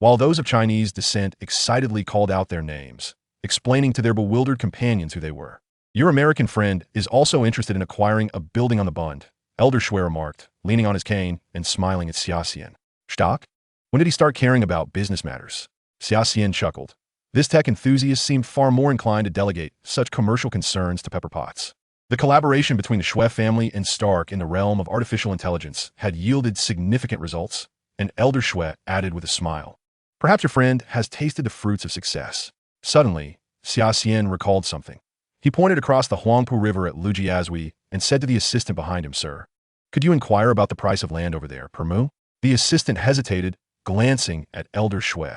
while those of Chinese descent excitedly called out their names, explaining to their bewildered companions who they were. Your American friend is also interested in acquiring a building on the bund, Elder Shui remarked, leaning on his cane and smiling at Xia Xian. Stock? When did he start caring about business matters? Xia Xian chuckled. This tech enthusiast seemed far more inclined to delegate such commercial concerns to Pepper Potts. The collaboration between the Shui family and Stark in the realm of artificial intelligence had yielded significant results, and Elder Shui added with a smile. Perhaps your friend has tasted the fruits of success. Suddenly, Xia Xian recalled something. He pointed across the Huangpu River at Lujiazui and said to the assistant behind him, Sir, could you inquire about the price of land over there, per mu? The assistant hesitated, glancing at Elder Shui,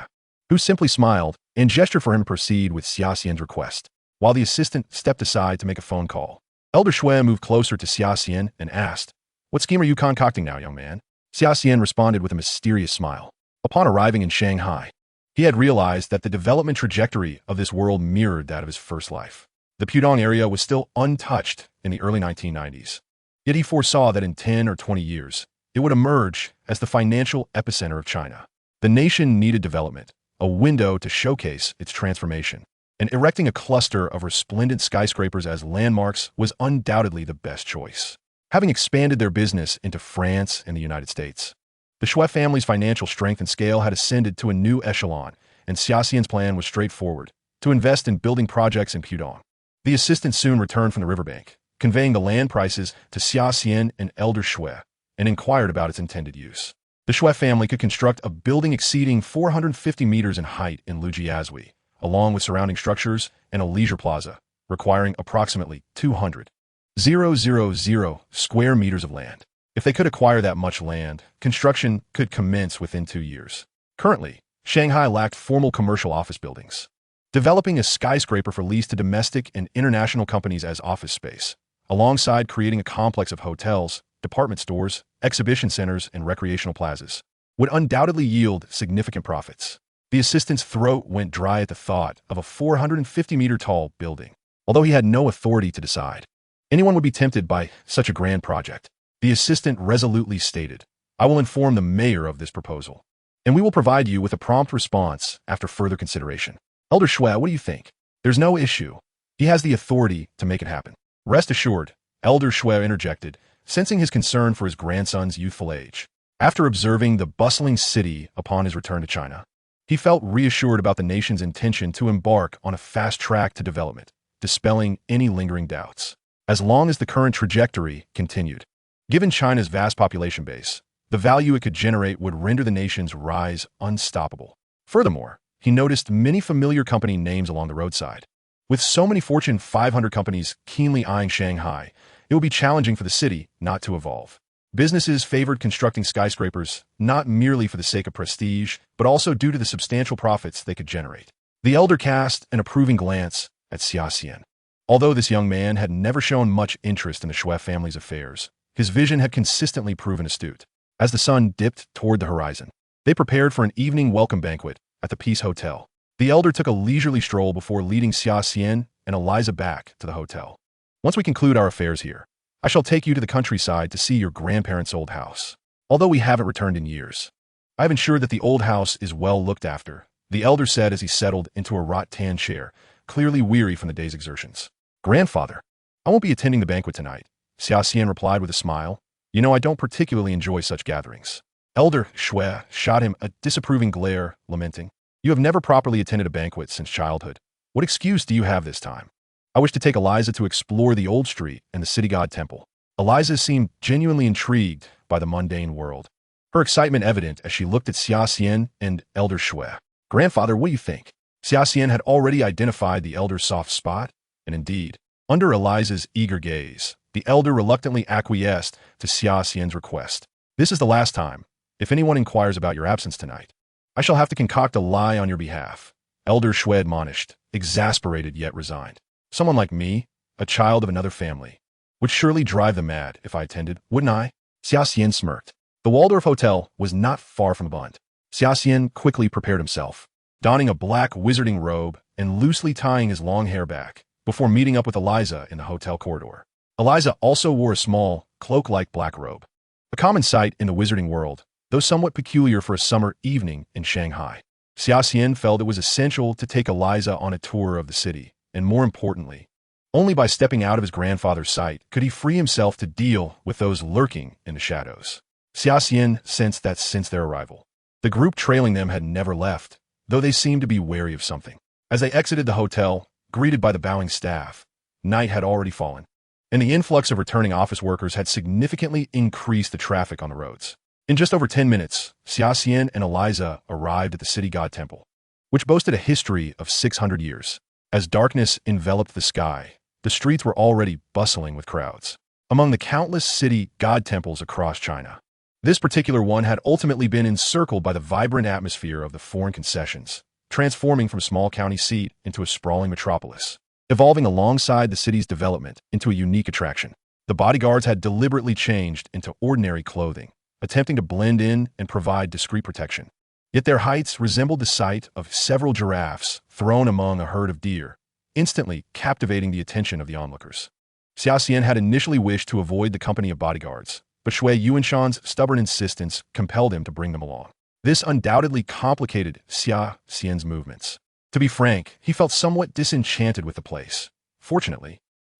who simply smiled and gestured for him to proceed with Xia Xian's request, while the assistant stepped aside to make a phone call. Elder Shui moved closer to Xia Xian and asked, What scheme are you concocting now, young man? Xia Xian responded with a mysterious smile. Upon arriving in Shanghai, he had realized that the development trajectory of this world mirrored that of his first life. The Pudong area was still untouched in the early 1990s, yet he foresaw that in 10 or 20 years, it would emerge as the financial epicenter of China. The nation needed development, a window to showcase its transformation, and erecting a cluster of resplendent skyscrapers as landmarks was undoubtedly the best choice. Having expanded their business into France and the United States, the Shui family's financial strength and scale had ascended to a new echelon, and Xia Xian's plan was straightforward, to invest in building projects in Pudong. The assistant soon returned from the riverbank, conveying the land prices to Xia Xian and Elder Shui, and inquired about its intended use. The Shui family could construct a building exceeding 450 meters in height in Lujiazui, along with surrounding structures and a leisure plaza, requiring approximately 200,000 square meters of land. If they could acquire that much land, construction could commence within 2 years. Currently, Shanghai lacked formal commercial office buildings. Developing a skyscraper for lease to domestic and international companies as office space, alongside creating a complex of hotels, department stores, exhibition centers, and recreational plazas, would undoubtedly yield significant profits. The assistant's throat went dry at the thought of a 450-meter-tall building. Although he had no authority to decide, anyone would be tempted by such a grand project. The assistant resolutely stated, I will inform the mayor of this proposal, and we will provide you with a prompt response after further consideration. Elder Shui, what do you think? There's no issue. He has the authority to make it happen. Rest assured, Elder Shui interjected, sensing his concern for his grandson's youthful age. After observing the bustling city upon his return to China, he felt reassured about the nation's intention to embark on a fast track to development, dispelling any lingering doubts. As long as the current trajectory continued, given China's vast population base, the value it could generate would render the nation's rise unstoppable. Furthermore, he noticed many familiar company names along the roadside. With so many Fortune 500 companies keenly eyeing Shanghai, it would be challenging for the city not to evolve. Businesses favored constructing skyscrapers not merely for the sake of prestige, but also due to the substantial profits they could generate. The elder cast an approving glance at Xia Xian. Although this young man had never shown much interest in the Shui family's affairs, his vision had consistently proven astute. As the sun dipped toward the horizon, they prepared for an evening welcome banquet at the Peace Hotel. The elder took a leisurely stroll before leading Xia Xian and Eliza back to the hotel. Once we conclude our affairs here, I shall take you to the countryside to see your grandparents' old house. Although we haven't returned in years, I have ensured that the old house is well looked after, the elder said as he settled into a wrought-tan chair, clearly weary from the day's exertions. Grandfather, I won't be attending the banquet tonight, Xia Xian replied with a smile. You know, I don't particularly enjoy such gatherings. Elder Xue shot him a disapproving glare, lamenting, "You have never properly attended a banquet since childhood. What excuse do you have this time?" "I wish to take Eliza to explore the old street and the city god temple." Eliza seemed genuinely intrigued by the mundane world, her excitement evident as she looked at Xia Xian and Elder Xue. "Grandfather, what do you think?" Xia Xian had already identified the elder's soft spot, and indeed, under Eliza's eager gaze, the elder reluctantly acquiesced to Xia Xian's request. "This is the last time. If anyone inquires about your absence tonight, I shall have to concoct a lie on your behalf," Elder Xue admonished, exasperated yet resigned. "Someone like me, a child of another family, would surely drive them mad if I attended, wouldn't I?" Xia Xian smirked. The Waldorf Hotel was not far from the Bund. Xia Xian quickly prepared himself, donning a black wizarding robe and loosely tying his long hair back, before meeting up with Eliza in the hotel corridor. Eliza also wore a small, cloak-like black robe, a common sight in the wizarding world, though somewhat peculiar for a summer evening in Shanghai. Xia Xian felt it was essential to take Eliza on a tour of the city, and more importantly, only by stepping out of his grandfather's sight could he free himself to deal with those lurking in the shadows. Xia Xian sensed that since their arrival, the group trailing them had never left, though they seemed to be wary of something. As they exited the hotel, greeted by the bowing staff, night had already fallen, and the influx of returning office workers had significantly increased the traffic on the roads. In just over 10 minutes, Xia Xian and Eliza arrived at the city god temple, which boasted a history of 600 years. As darkness enveloped the sky, the streets were already bustling with crowds. Among the countless city god temples across China, this particular one had ultimately been encircled by the vibrant atmosphere of the foreign concessions, transforming from a small county seat into a sprawling metropolis, evolving alongside the city's development into a unique attraction. The bodyguards had deliberately changed into ordinary clothing, attempting to blend in and provide discreet protection. Yet their heights resembled the sight of several giraffes thrown among a herd of deer, instantly captivating the attention of the onlookers. Xia Xian had initially wished to avoid the company of bodyguards, but Shui Yuanshan's stubborn insistence compelled him to bring them along. This undoubtedly complicated Xia Xian's movements. To be frank, he felt somewhat disenchanted with the place. Fortunately,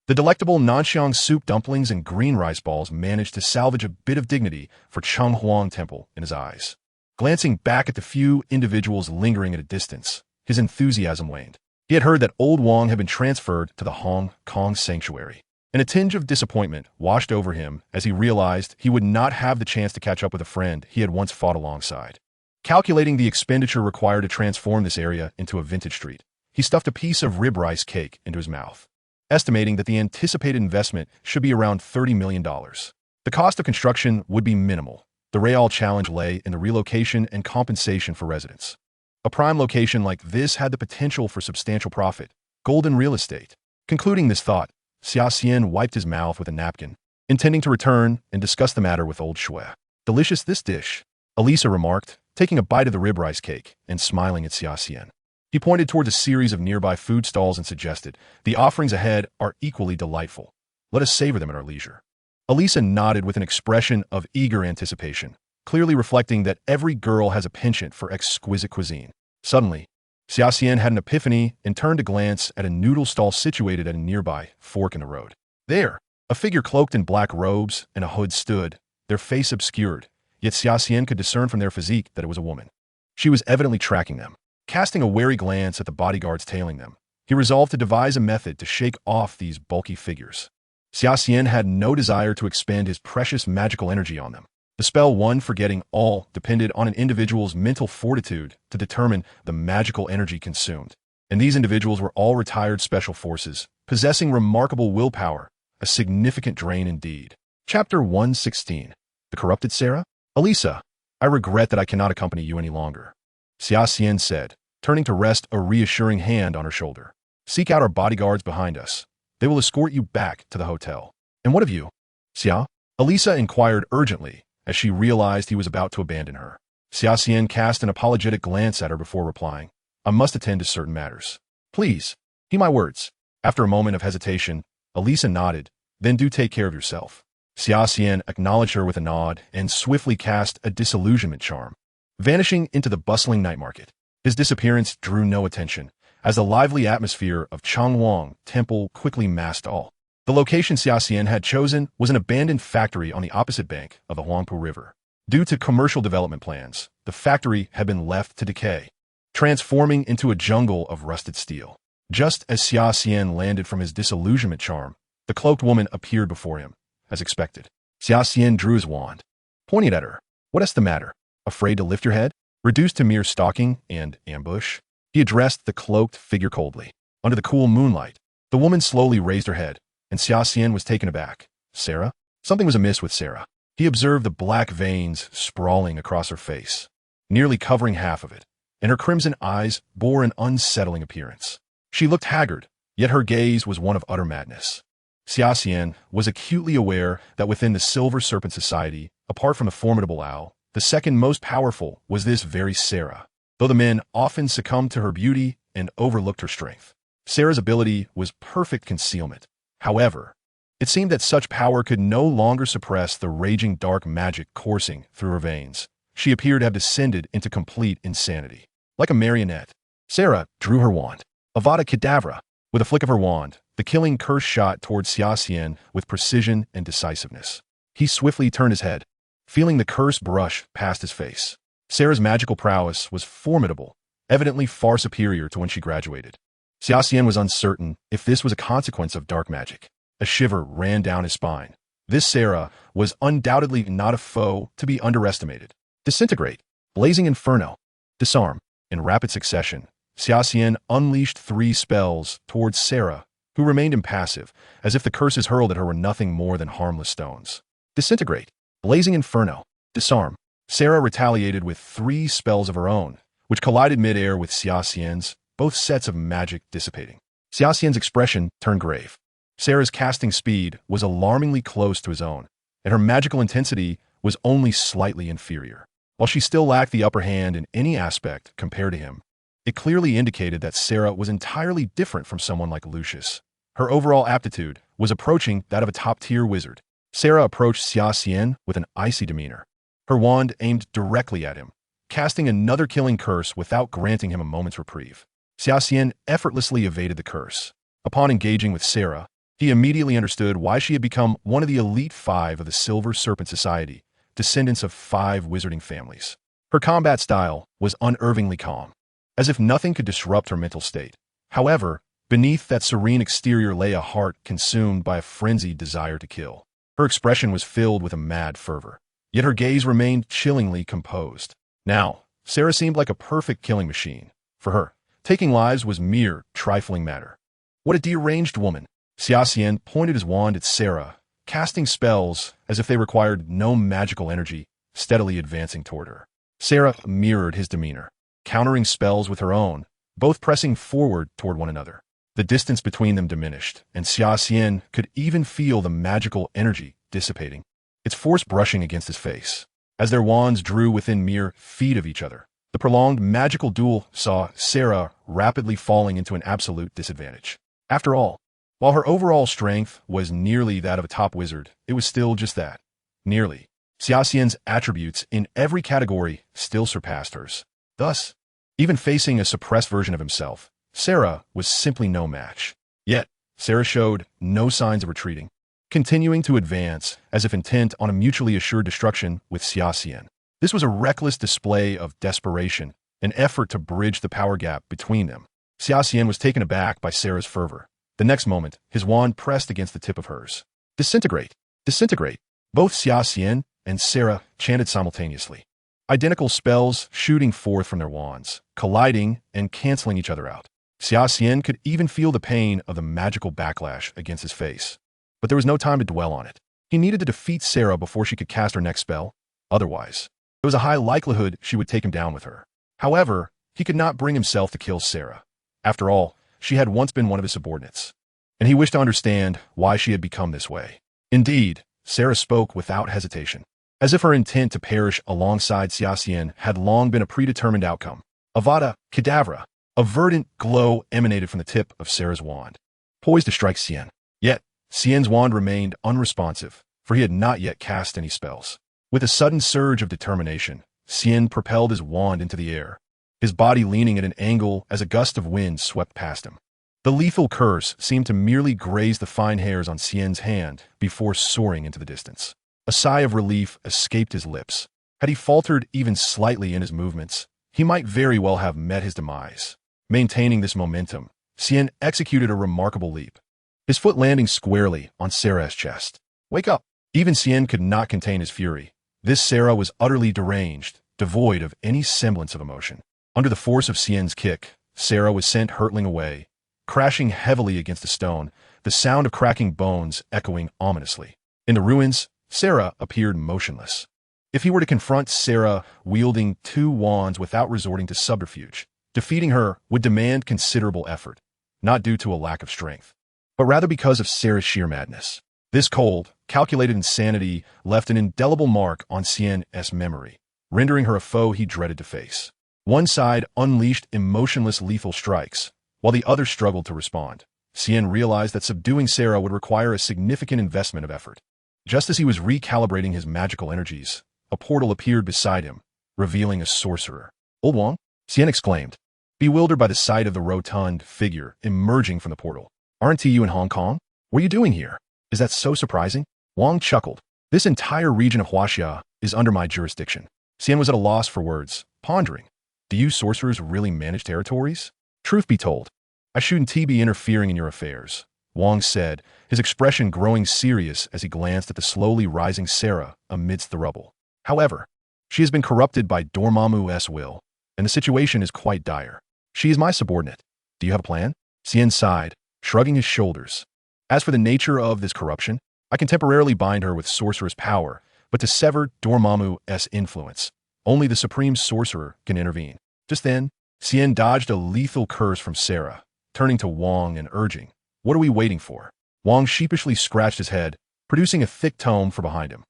the delectable nanxiang soup dumplings and green rice balls managed to salvage a bit of dignity for Chenghuang Temple in his eyes. Glancing back at the few individuals lingering at a distance, his enthusiasm waned. He had heard that old Wang had been transferred to the Hong Kong sanctuary, and a tinge of disappointment washed over him as he realized he would not have the chance to catch up with a friend he had once fought alongside. Calculating the expenditure required to transform this area into a vintage street, he stuffed a piece of rib rice cake into his mouth, estimating that the anticipated investment should be around $30 million. The cost of construction would be minimal. The real challenge lay in the relocation and compensation for residents. A prime location like this had the potential for substantial profit, golden real estate. Concluding this thought, Xia Xian wiped his mouth with a napkin, intending to return and discuss the matter with old Shui. "Delicious this dish," Elisa remarked, taking a bite of the rib rice cake and smiling at Xia Xian. He pointed towards a series of nearby food stalls and suggested, "The offerings ahead are equally delightful. Let us savor them at our leisure." Elisa nodded with an expression of eager anticipation, clearly reflecting that every girl has a penchant for exquisite cuisine. Suddenly, Xia Xian had an epiphany and turned to glance at a noodle stall situated at a nearby fork in the road. There, a figure cloaked in black robes and a hood stood, their face obscured, yet Xia Xian could discern from their physique that it was a woman. She was evidently tracking them. Casting a wary glance at the bodyguards tailing them, he resolved to devise a method to shake off these bulky figures. Xia Xian had no desire to expend his precious magical energy on them. The spell One Forgetting All depended on an individual's mental fortitude to determine the magical energy consumed, and these individuals were all retired special forces, possessing remarkable willpower, a significant drain indeed. Chapter 116. The Corrupted Sarah? "Elisa, I regret that I cannot accompany you any longer," Xia Xian said, turning to rest a reassuring hand on her shoulder. "Seek out our bodyguards behind us. They will escort you back to the hotel." "And what of you, Xia?" Elisa inquired urgently, as she realized he was about to abandon her. Xia Xian cast an apologetic glance at her before replying, "I must attend to certain matters. Please, heed my words." After a moment of hesitation, Elisa nodded, "Then do take care of yourself." Xia Xian acknowledged her with a nod and swiftly cast a disillusionment charm, vanishing into the bustling night market. His disappearance drew no attention, as the lively atmosphere of Changwang Temple quickly masked all. The location Xia Xian had chosen was an abandoned factory on the opposite bank of the Huangpu River. Due to commercial development plans, the factory had been left to decay, transforming into a jungle of rusted steel. Just as Xia Xian landed from his disillusionment charm, the cloaked woman appeared before him, as expected. Xia Xian drew his wand, pointing at her. What's the matter? Afraid to lift your head? Reduced to mere stalking and ambush? He addressed the cloaked figure coldly. Under the cool moonlight, the woman slowly raised her head, and Xia Xian was taken aback. Sarah? Something was amiss with Sarah. He observed the black veins sprawling across her face, nearly covering half of it, and her crimson eyes bore an unsettling appearance. She looked haggard, yet her gaze was one of utter madness. Xia Xian was acutely aware that within the Silver Serpent Society, apart from the formidable owl, the second most powerful was this very Sarah, though the men often succumbed to her beauty and overlooked her strength. Sarah's ability was perfect concealment. However, it seemed that such power could no longer suppress the raging dark magic coursing through her veins. She appeared to have descended into complete insanity. Like a marionette, Sarah drew her wand. Avada Kedavra! With a flick of her wand, the killing curse shot towards Xia Xian with precision and decisiveness. He swiftly turned his head, feeling the curse brush past his face. Sarah's magical prowess was formidable, evidently far superior to when she graduated. Xia Xian was uncertain if this was a consequence of dark magic. A shiver ran down his spine. This Sarah was undoubtedly not a foe to be underestimated. Disintegrate, blazing inferno, disarm. In rapid succession, Xia Xian unleashed 3 spells towards Sarah, who remained impassive, as if the curses hurled at her were nothing more than harmless stones. Disintegrate, blazing inferno, disarm. Sarah retaliated with 3 spells of her own, which collided midair with Xia Xian's, both sets of magic dissipating. Xia Xian's expression turned grave. Sarah's casting speed was alarmingly close to his own, and her magical intensity was only slightly inferior. While she still lacked the upper hand in any aspect compared to him, it clearly indicated that Sarah was entirely different from someone like Lucius. Her overall aptitude was approaching that of a top-tier wizard. Sarah approached Xia Xian with an icy demeanor. Her wand aimed directly at him, casting another killing curse without granting him a moment's reprieve. Xia Xian effortlessly evaded the curse. Upon engaging with Sarah, he immediately understood why she had become one of the elite 5 of the Silver Serpent Society, descendants of 5 wizarding families. Her combat style was unervingly calm, as if nothing could disrupt her mental state. However, beneath that serene exterior lay a heart consumed by a frenzied desire to kill. Her expression was filled with a mad fervor, yet her gaze remained chillingly composed. Now, Sarah seemed like a perfect killing machine. For her, taking lives was mere trifling matter. What a deranged woman! Xia Xian pointed his wand at Sarah, casting spells as if they required no magical energy, steadily advancing toward her. Sarah mirrored his demeanor, countering spells with her own, both pressing forward toward one another. The distance between them diminished, and Xia Xian could even feel the magical energy dissipating, its force brushing against his face. As their wands drew within mere feet of each other, the prolonged magical duel saw Sarah rapidly falling into an absolute disadvantage. After all, while her overall strength was nearly that of a top wizard, it was still just that. Nearly. Xia Xian's attributes in every category still surpassed hers. Thus, even facing a suppressed version of himself, Sarah was simply no match. Yet, Sarah showed no signs of retreating, continuing to advance as if intent on a mutually assured destruction with Xia Xian. This was a reckless display of desperation, an effort to bridge the power gap between them. Xia Xian was taken aback by Sarah's fervor. The next moment, his wand pressed against the tip of hers. Disintegrate! Disintegrate! Both Xia Xian and Sarah chanted simultaneously, identical spells shooting forth from their wands, colliding and canceling each other out. Xia Xian could even feel the pain of the magical backlash against his face. But there was no time to dwell on it. He needed to defeat Sarah before she could cast her next spell. Otherwise, there was a high likelihood she would take him down with her. However, he could not bring himself to kill Sarah. After all, she had once been one of his subordinates, and he wished to understand why she had become this way. Indeed, Sarah spoke without hesitation, as if her intent to perish alongside Xia Xian had long been a predetermined outcome. Avada Kedavra! A verdant glow emanated from the tip of Sarah's wand, poised to strike Xian. Yet, Xian's wand remained unresponsive, for he had not yet cast any spells. With a sudden surge of determination, Xian propelled his wand into the air, his body leaning at an angle as a gust of wind swept past him. The lethal curse seemed to merely graze the fine hairs on Xian's hand before soaring into the distance. A sigh of relief escaped his lips, Had he faltered even slightly in his movements, he might very well have met his demise. Maintaining this momentum, Xian executed a remarkable leap, his foot landing squarely on Sarah's chest. "Wake up!" Even Xian could not contain his fury. This Sarah was utterly deranged, devoid of any semblance of emotion. Under the force of Xian's kick, Sarah was sent hurtling away, crashing heavily against a stone, the sound of cracking bones echoing ominously. In the ruins, Sarah appeared motionless. If he were to confront Sarah wielding two wands without resorting to subterfuge, defeating her would demand considerable effort, not due to a lack of strength, but rather because of Sarah's sheer madness. This cold, calculated insanity left an indelible mark on Xian's memory, rendering her a foe he dreaded to face. One side unleashed emotionless lethal strikes, while the other struggled to respond. Xian realized that subduing Sarah would require a significant investment of effort. Just as he was recalibrating his magical energies, a portal appeared beside him, revealing a sorcerer. "Old Wang?" Xian exclaimed, bewildered by the sight of the rotund figure emerging from the portal. "Aren't you in Hong Kong? What are you doing here? Is that so surprising?" Wang chuckled. "This entire region of Huaxia is under my jurisdiction." Xian was at a loss for words, pondering. Do you sorcerers really manage territories? Truth be told, I shouldn't be interfering in your affairs, Wang said, his expression growing serious as he glanced at the slowly rising Sarah amidst the rubble. However, she has been corrupted by Dormammu's will, and the situation is quite dire. She is my subordinate. Do you have a plan? Xian sighed, shrugging his shoulders. As for the nature of this corruption, I can temporarily bind her with sorcerer's power, but to sever Dormammu's influence, only the supreme sorcerer can intervene. Just then, Xian dodged a lethal curse from Sarah, turning to Wang and urging, "What are we waiting for?" Wang sheepishly scratched his head, producing a thick tome from behind him.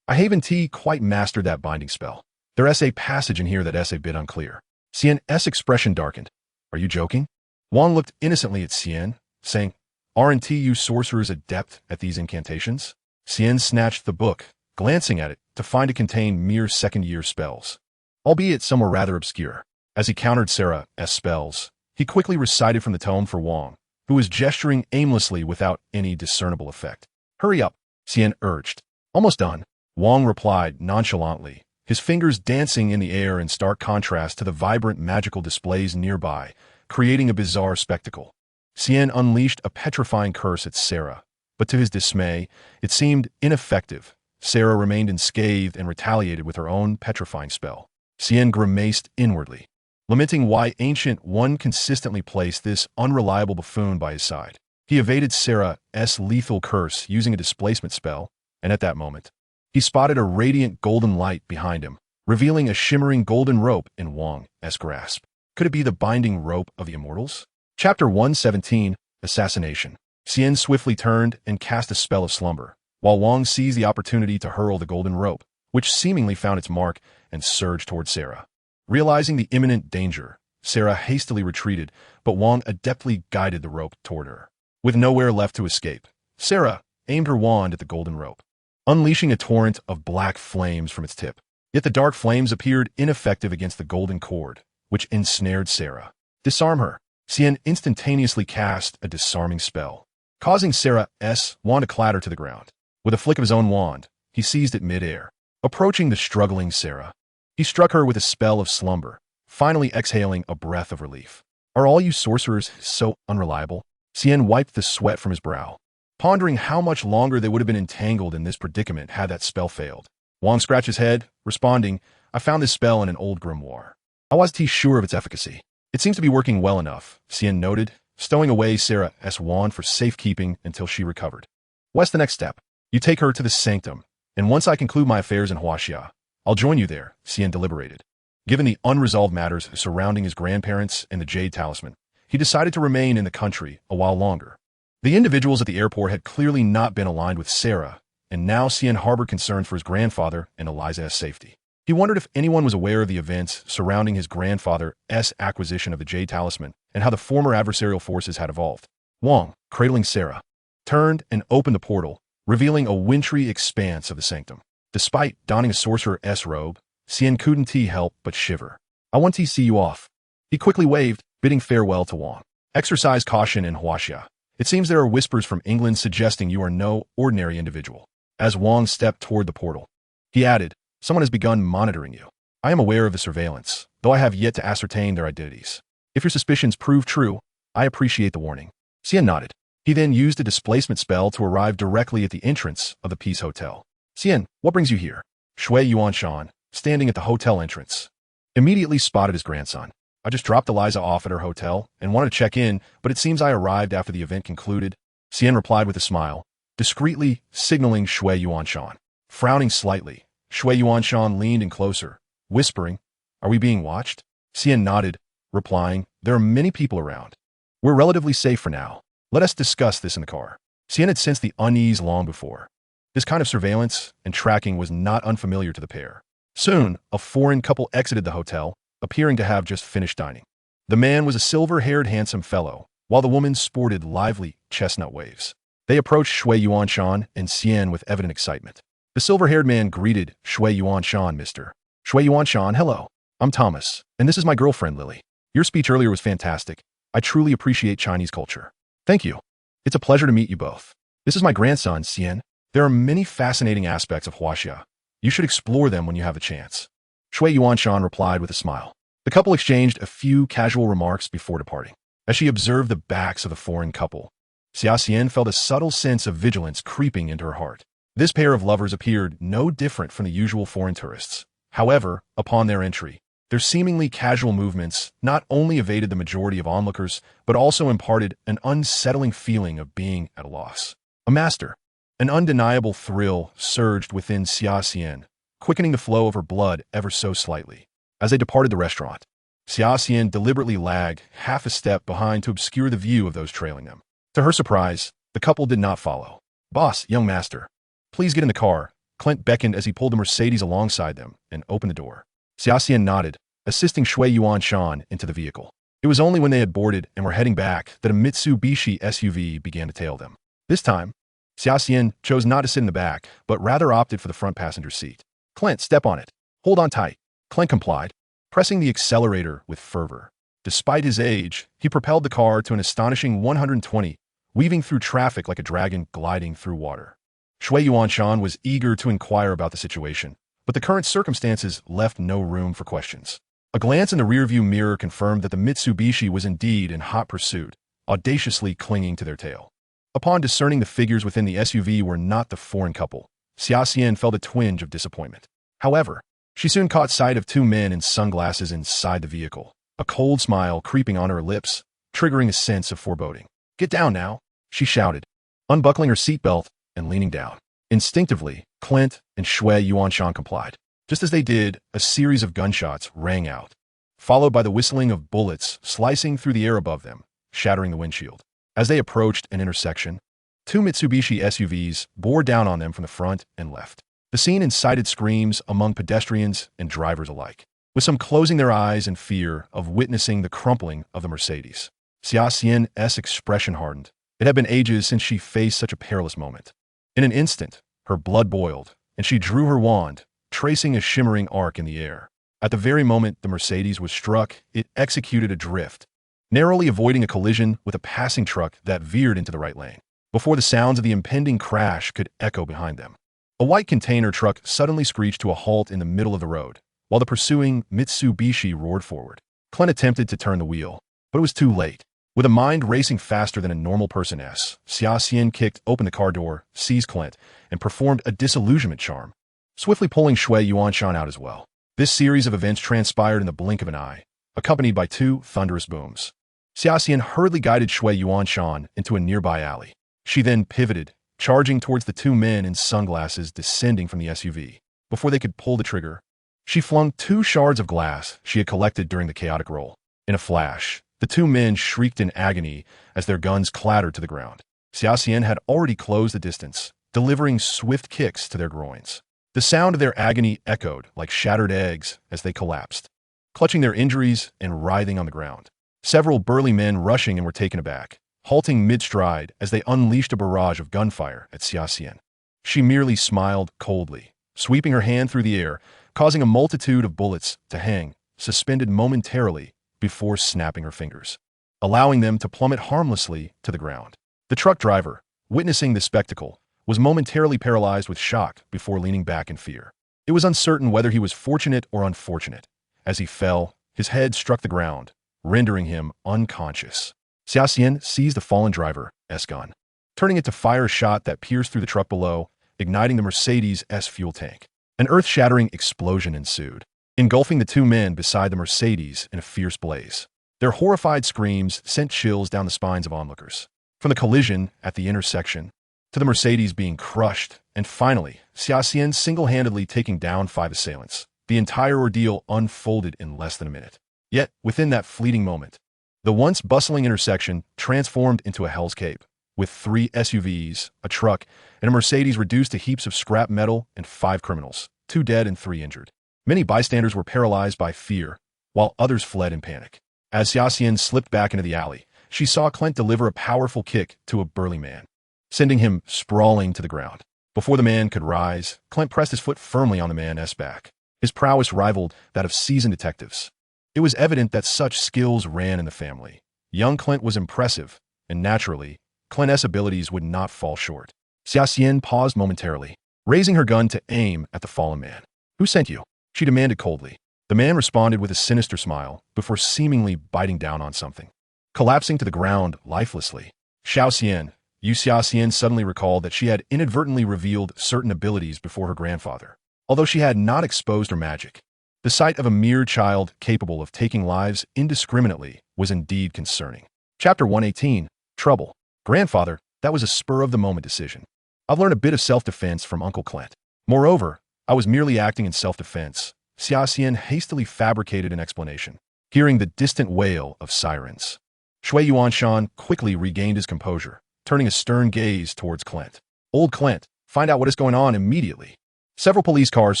I haven't quite mastered that binding spell. There's a passage in here that's a bit unclear. Xian's expression darkened. Are you joking? Wang looked innocently at Xian, saying, Aren't you sorcerers adept at these incantations? Xian snatched the book, glancing at it to find it contained mere second-year spells, albeit some were rather obscure. As he countered Sarah's spells, he quickly recited from the tome for Wang, who was gesturing aimlessly without any discernible effect. Hurry up, Xian urged. Almost done, Wang replied nonchalantly, his fingers dancing in the air in stark contrast to the vibrant magical displays nearby, creating a bizarre spectacle. Xian unleashed a petrifying curse at Sarah, but to his dismay, it seemed ineffective. Sarah remained unscathed and retaliated with her own petrifying spell. Xian grimaced inwardly, lamenting why Ancient One consistently placed this unreliable buffoon by his side. He evaded Sarah's lethal curse using a displacement spell, and at that moment, he spotted a radiant golden light behind him, revealing a shimmering golden rope in Wang's grasp. Could it be the binding rope of the immortals? Chapter 117, Assassination. Xian swiftly turned and cast a spell of slumber, while Wang seized the opportunity to hurl the golden rope, which seemingly found its mark and surged toward Sarah. Realizing the imminent danger, Sarah hastily retreated, but Wang adeptly guided the rope toward her. With nowhere left to escape, Sarah aimed her wand at the golden rope, unleashing a torrent of black flames from its tip. Yet the dark flames appeared ineffective against the golden cord, which ensnared Sarah. Disarm her. Xian instantaneously cast a disarming spell, causing Sarah's wand to clatter to the ground. With a flick of his own wand, he seized it mid-air. Approaching the struggling Sarah, he struck her with a spell of slumber, finally exhaling a breath of relief. Are all you sorcerers so unreliable? Xian wiped the sweat from his brow, pondering how much longer they would have been entangled in this predicament had that spell failed. Wang scratched his head, responding, I found this spell in an old grimoire. I wasn't sure of its efficacy. It seems to be working well enough, Xian noted, stowing away Sarah's wand for safekeeping until she recovered. What's the next step? You take her to the sanctum, and once I conclude my affairs in Huaxia, I'll join you there, Xian deliberated. Given the unresolved matters surrounding his grandparents and the Jade Talisman, he decided to remain in the country a while longer. The individuals at the airport had clearly not been aligned with Sarah, and now Xian harbored concerns for his grandfather and Eliza's safety. He wondered if anyone was aware of the events surrounding his grandfather's acquisition of the Jade Talisman and how the former adversarial forces had evolved. Wang, cradling Sarah, turned and opened the portal, revealing a wintry expanse of the sanctum. Despite donning a sorcerer's robe, Xian couldn't help but shiver. I want to see you off. He quickly waved, bidding farewell to Wang. Exercise caution in Huaxia. It seems there are whispers from England suggesting you are no ordinary individual. As Wang stepped toward the portal, he added, Someone has begun monitoring you. I am aware of the surveillance, though I have yet to ascertain their identities. If your suspicions prove true, I appreciate the warning. Xian nodded. He then used a displacement spell to arrive directly at the entrance of the Peace Hotel. Xian, what brings you here? Shui Yuanshan, standing at the hotel entrance, immediately spotted his grandson. I just dropped Eliza off at her hotel and wanted to check in, but it seems I arrived after the event concluded. Xian replied with a smile, discreetly signaling Shui Yuanshan. Frowning slightly, Shui Yuanshan leaned in closer, whispering, "Are we being watched?" Xian nodded, replying, "There are many people around. We're relatively safe for now. Let us discuss this in the car." Xian had sensed the unease long before. This kind of surveillance and tracking was not unfamiliar to the pair. Soon, a foreign couple exited the hotel, appearing to have just finished dining. The man was a silver-haired handsome fellow, while the woman sported lively chestnut waves. They approached Shui Yuanshan and Xian with evident excitement. The silver-haired man greeted Shui Yuanshan, "Mr. Shui Yuanshan, hello. I'm Thomas, and this is my girlfriend, Lily. Your speech earlier was fantastic. I truly appreciate Chinese culture." "Thank you. It's a pleasure to meet you both. This is my grandson, Xian. There are many fascinating aspects of Huaxia. You should explore them when you have the chance." Shui Yuanshan replied with a smile. The couple exchanged a few casual remarks before departing. As she observed the backs of the foreign couple, Xia Xian felt a subtle sense of vigilance creeping into her heart. This pair of lovers appeared no different from the usual foreign tourists. However, upon their entry, their seemingly casual movements not only evaded the majority of onlookers, but also imparted an unsettling feeling of being at a loss. A master. An undeniable thrill surged within Xia Xian, quickening the flow of her blood ever so slightly. As they departed the restaurant, Xia Xian deliberately lagged half a step behind to obscure the view of those trailing them. To her surprise, the couple did not follow. "Boss, young master, please get in the car," Clint beckoned as he pulled the Mercedes alongside them and opened the door. Xia Xian nodded, assisting Shui Yuanshan into the vehicle. It was only when they had boarded and were heading back that a Mitsubishi SUV began to tail them. This time, Xia Xian chose not to sit in the back, but rather opted for the front passenger seat. "Clint, step on it. Hold on tight." Clint complied, pressing the accelerator with fervor. Despite his age, he propelled the car to an astonishing 120, weaving through traffic like a dragon gliding through water. Shui Yuanshan was eager to inquire about the situation, but the current circumstances left no room for questions. A glance in the rearview mirror confirmed that the Mitsubishi was indeed in hot pursuit, audaciously clinging to their tail. Upon discerning the figures within the SUV were not the foreign couple, Xia Xian felt a twinge of disappointment. However, she soon caught sight of two men in sunglasses inside the vehicle, a cold smile creeping on her lips, triggering a sense of foreboding. "Get down now," she shouted, unbuckling her seatbelt and leaning down. Instinctively, Clint and Shui Yuanshan complied. Just as they did, a series of gunshots rang out, followed by the whistling of bullets slicing through the air above them, shattering the windshield. As they approached an intersection, two Mitsubishi SUVs bore down on them from the front and left. The scene incited screams among pedestrians and drivers alike, with some closing their eyes in fear of witnessing the crumpling of the Mercedes. Xia Xian's expression hardened. It had been ages since she faced such a perilous moment. In an instant, her blood boiled, and she drew her wand, tracing a shimmering arc in the air. At the very moment the Mercedes was struck, it executed a drift, narrowly avoiding a collision with a passing truck that veered into the right lane, before the sounds of the impending crash could echo behind them. A white container truck suddenly screeched to a halt in the middle of the road, while the pursuing Mitsubishi roared forward. Clint attempted to turn the wheel, but it was too late. With a mind racing faster than a normal person's, Xia Xian kicked open the car door, seized Clint, and performed a disillusionment charm, swiftly pulling Shui Yuanshan out as well. This series of events transpired in the blink of an eye, accompanied by two thunderous booms. Xia Xian hurriedly guided Shui Yuanshan into a nearby alley. She then pivoted, charging towards the two men in sunglasses descending from the SUV. Before they could pull the trigger, she flung two shards of glass she had collected during the chaotic roll. In a flash, the two men shrieked in agony as their guns clattered to the ground. Xia Xian had already closed the distance, delivering swift kicks to their groins. The sound of their agony echoed like shattered eggs as they collapsed, clutching their injuries and writhing on the ground. Several burly men rushing and were taken aback, halting mid-stride as they unleashed a barrage of gunfire at Xia Xian. She merely smiled coldly, sweeping her hand through the air, causing a multitude of bullets to hang, suspended momentarily before snapping her fingers, allowing them to plummet harmlessly to the ground. The truck driver, witnessing the spectacle, was momentarily paralyzed with shock before leaning back in fear. It was uncertain whether he was fortunate or unfortunate. As he fell, his head struck the ground, rendering him unconscious. Xia Xian seized the fallen driver's gun, turning it to fire a shot that pierced through the truck below, igniting the Mercedes' fuel tank. An earth-shattering explosion ensued, engulfing the two men beside the Mercedes in a fierce blaze. Their horrified screams sent chills down the spines of onlookers. From the collision at the intersection, to the Mercedes being crushed, and finally, Xia Xian single-handedly taking down 5 assailants, the entire ordeal unfolded in less than a minute. Yet, within that fleeting moment, the once bustling intersection transformed into a hell's cape, with 3 SUVs, a truck, and a Mercedes reduced to heaps of scrap metal and 5 criminals, 2 dead and 3 injured. Many bystanders were paralyzed by fear, while others fled in panic. As Xia Xian slipped back into the alley, she saw Clint deliver a powerful kick to a burly man, sending him sprawling to the ground. Before the man could rise, Clint pressed his foot firmly on the man's back. His prowess rivaled that of seasoned detectives. It was evident that such skills ran in the family. Young Clint was impressive, and naturally, Clint's abilities would not fall short. Xia Xian paused momentarily, raising her gun to aim at the fallen man. "Who sent you?" she demanded coldly. The man responded with a sinister smile before seemingly biting down on something, collapsing to the ground lifelessly. Xia Xian. Xia Xian suddenly recalled that she had inadvertently revealed certain abilities before her grandfather, although she had not exposed her magic. The sight of a mere child capable of taking lives indiscriminately was indeed concerning. Chapter 118, Trouble. Grandfather, that was a spur-of-the-moment decision. I've learned a bit of self-defense from Uncle Clint. Moreover, I was merely acting in self-defense. Xia Xian hastily fabricated an explanation, hearing the distant wail of sirens. Shui Yuanshan quickly regained his composure, turning a stern gaze towards Clint. "Old Clint, find out what is going on immediately." Several police cars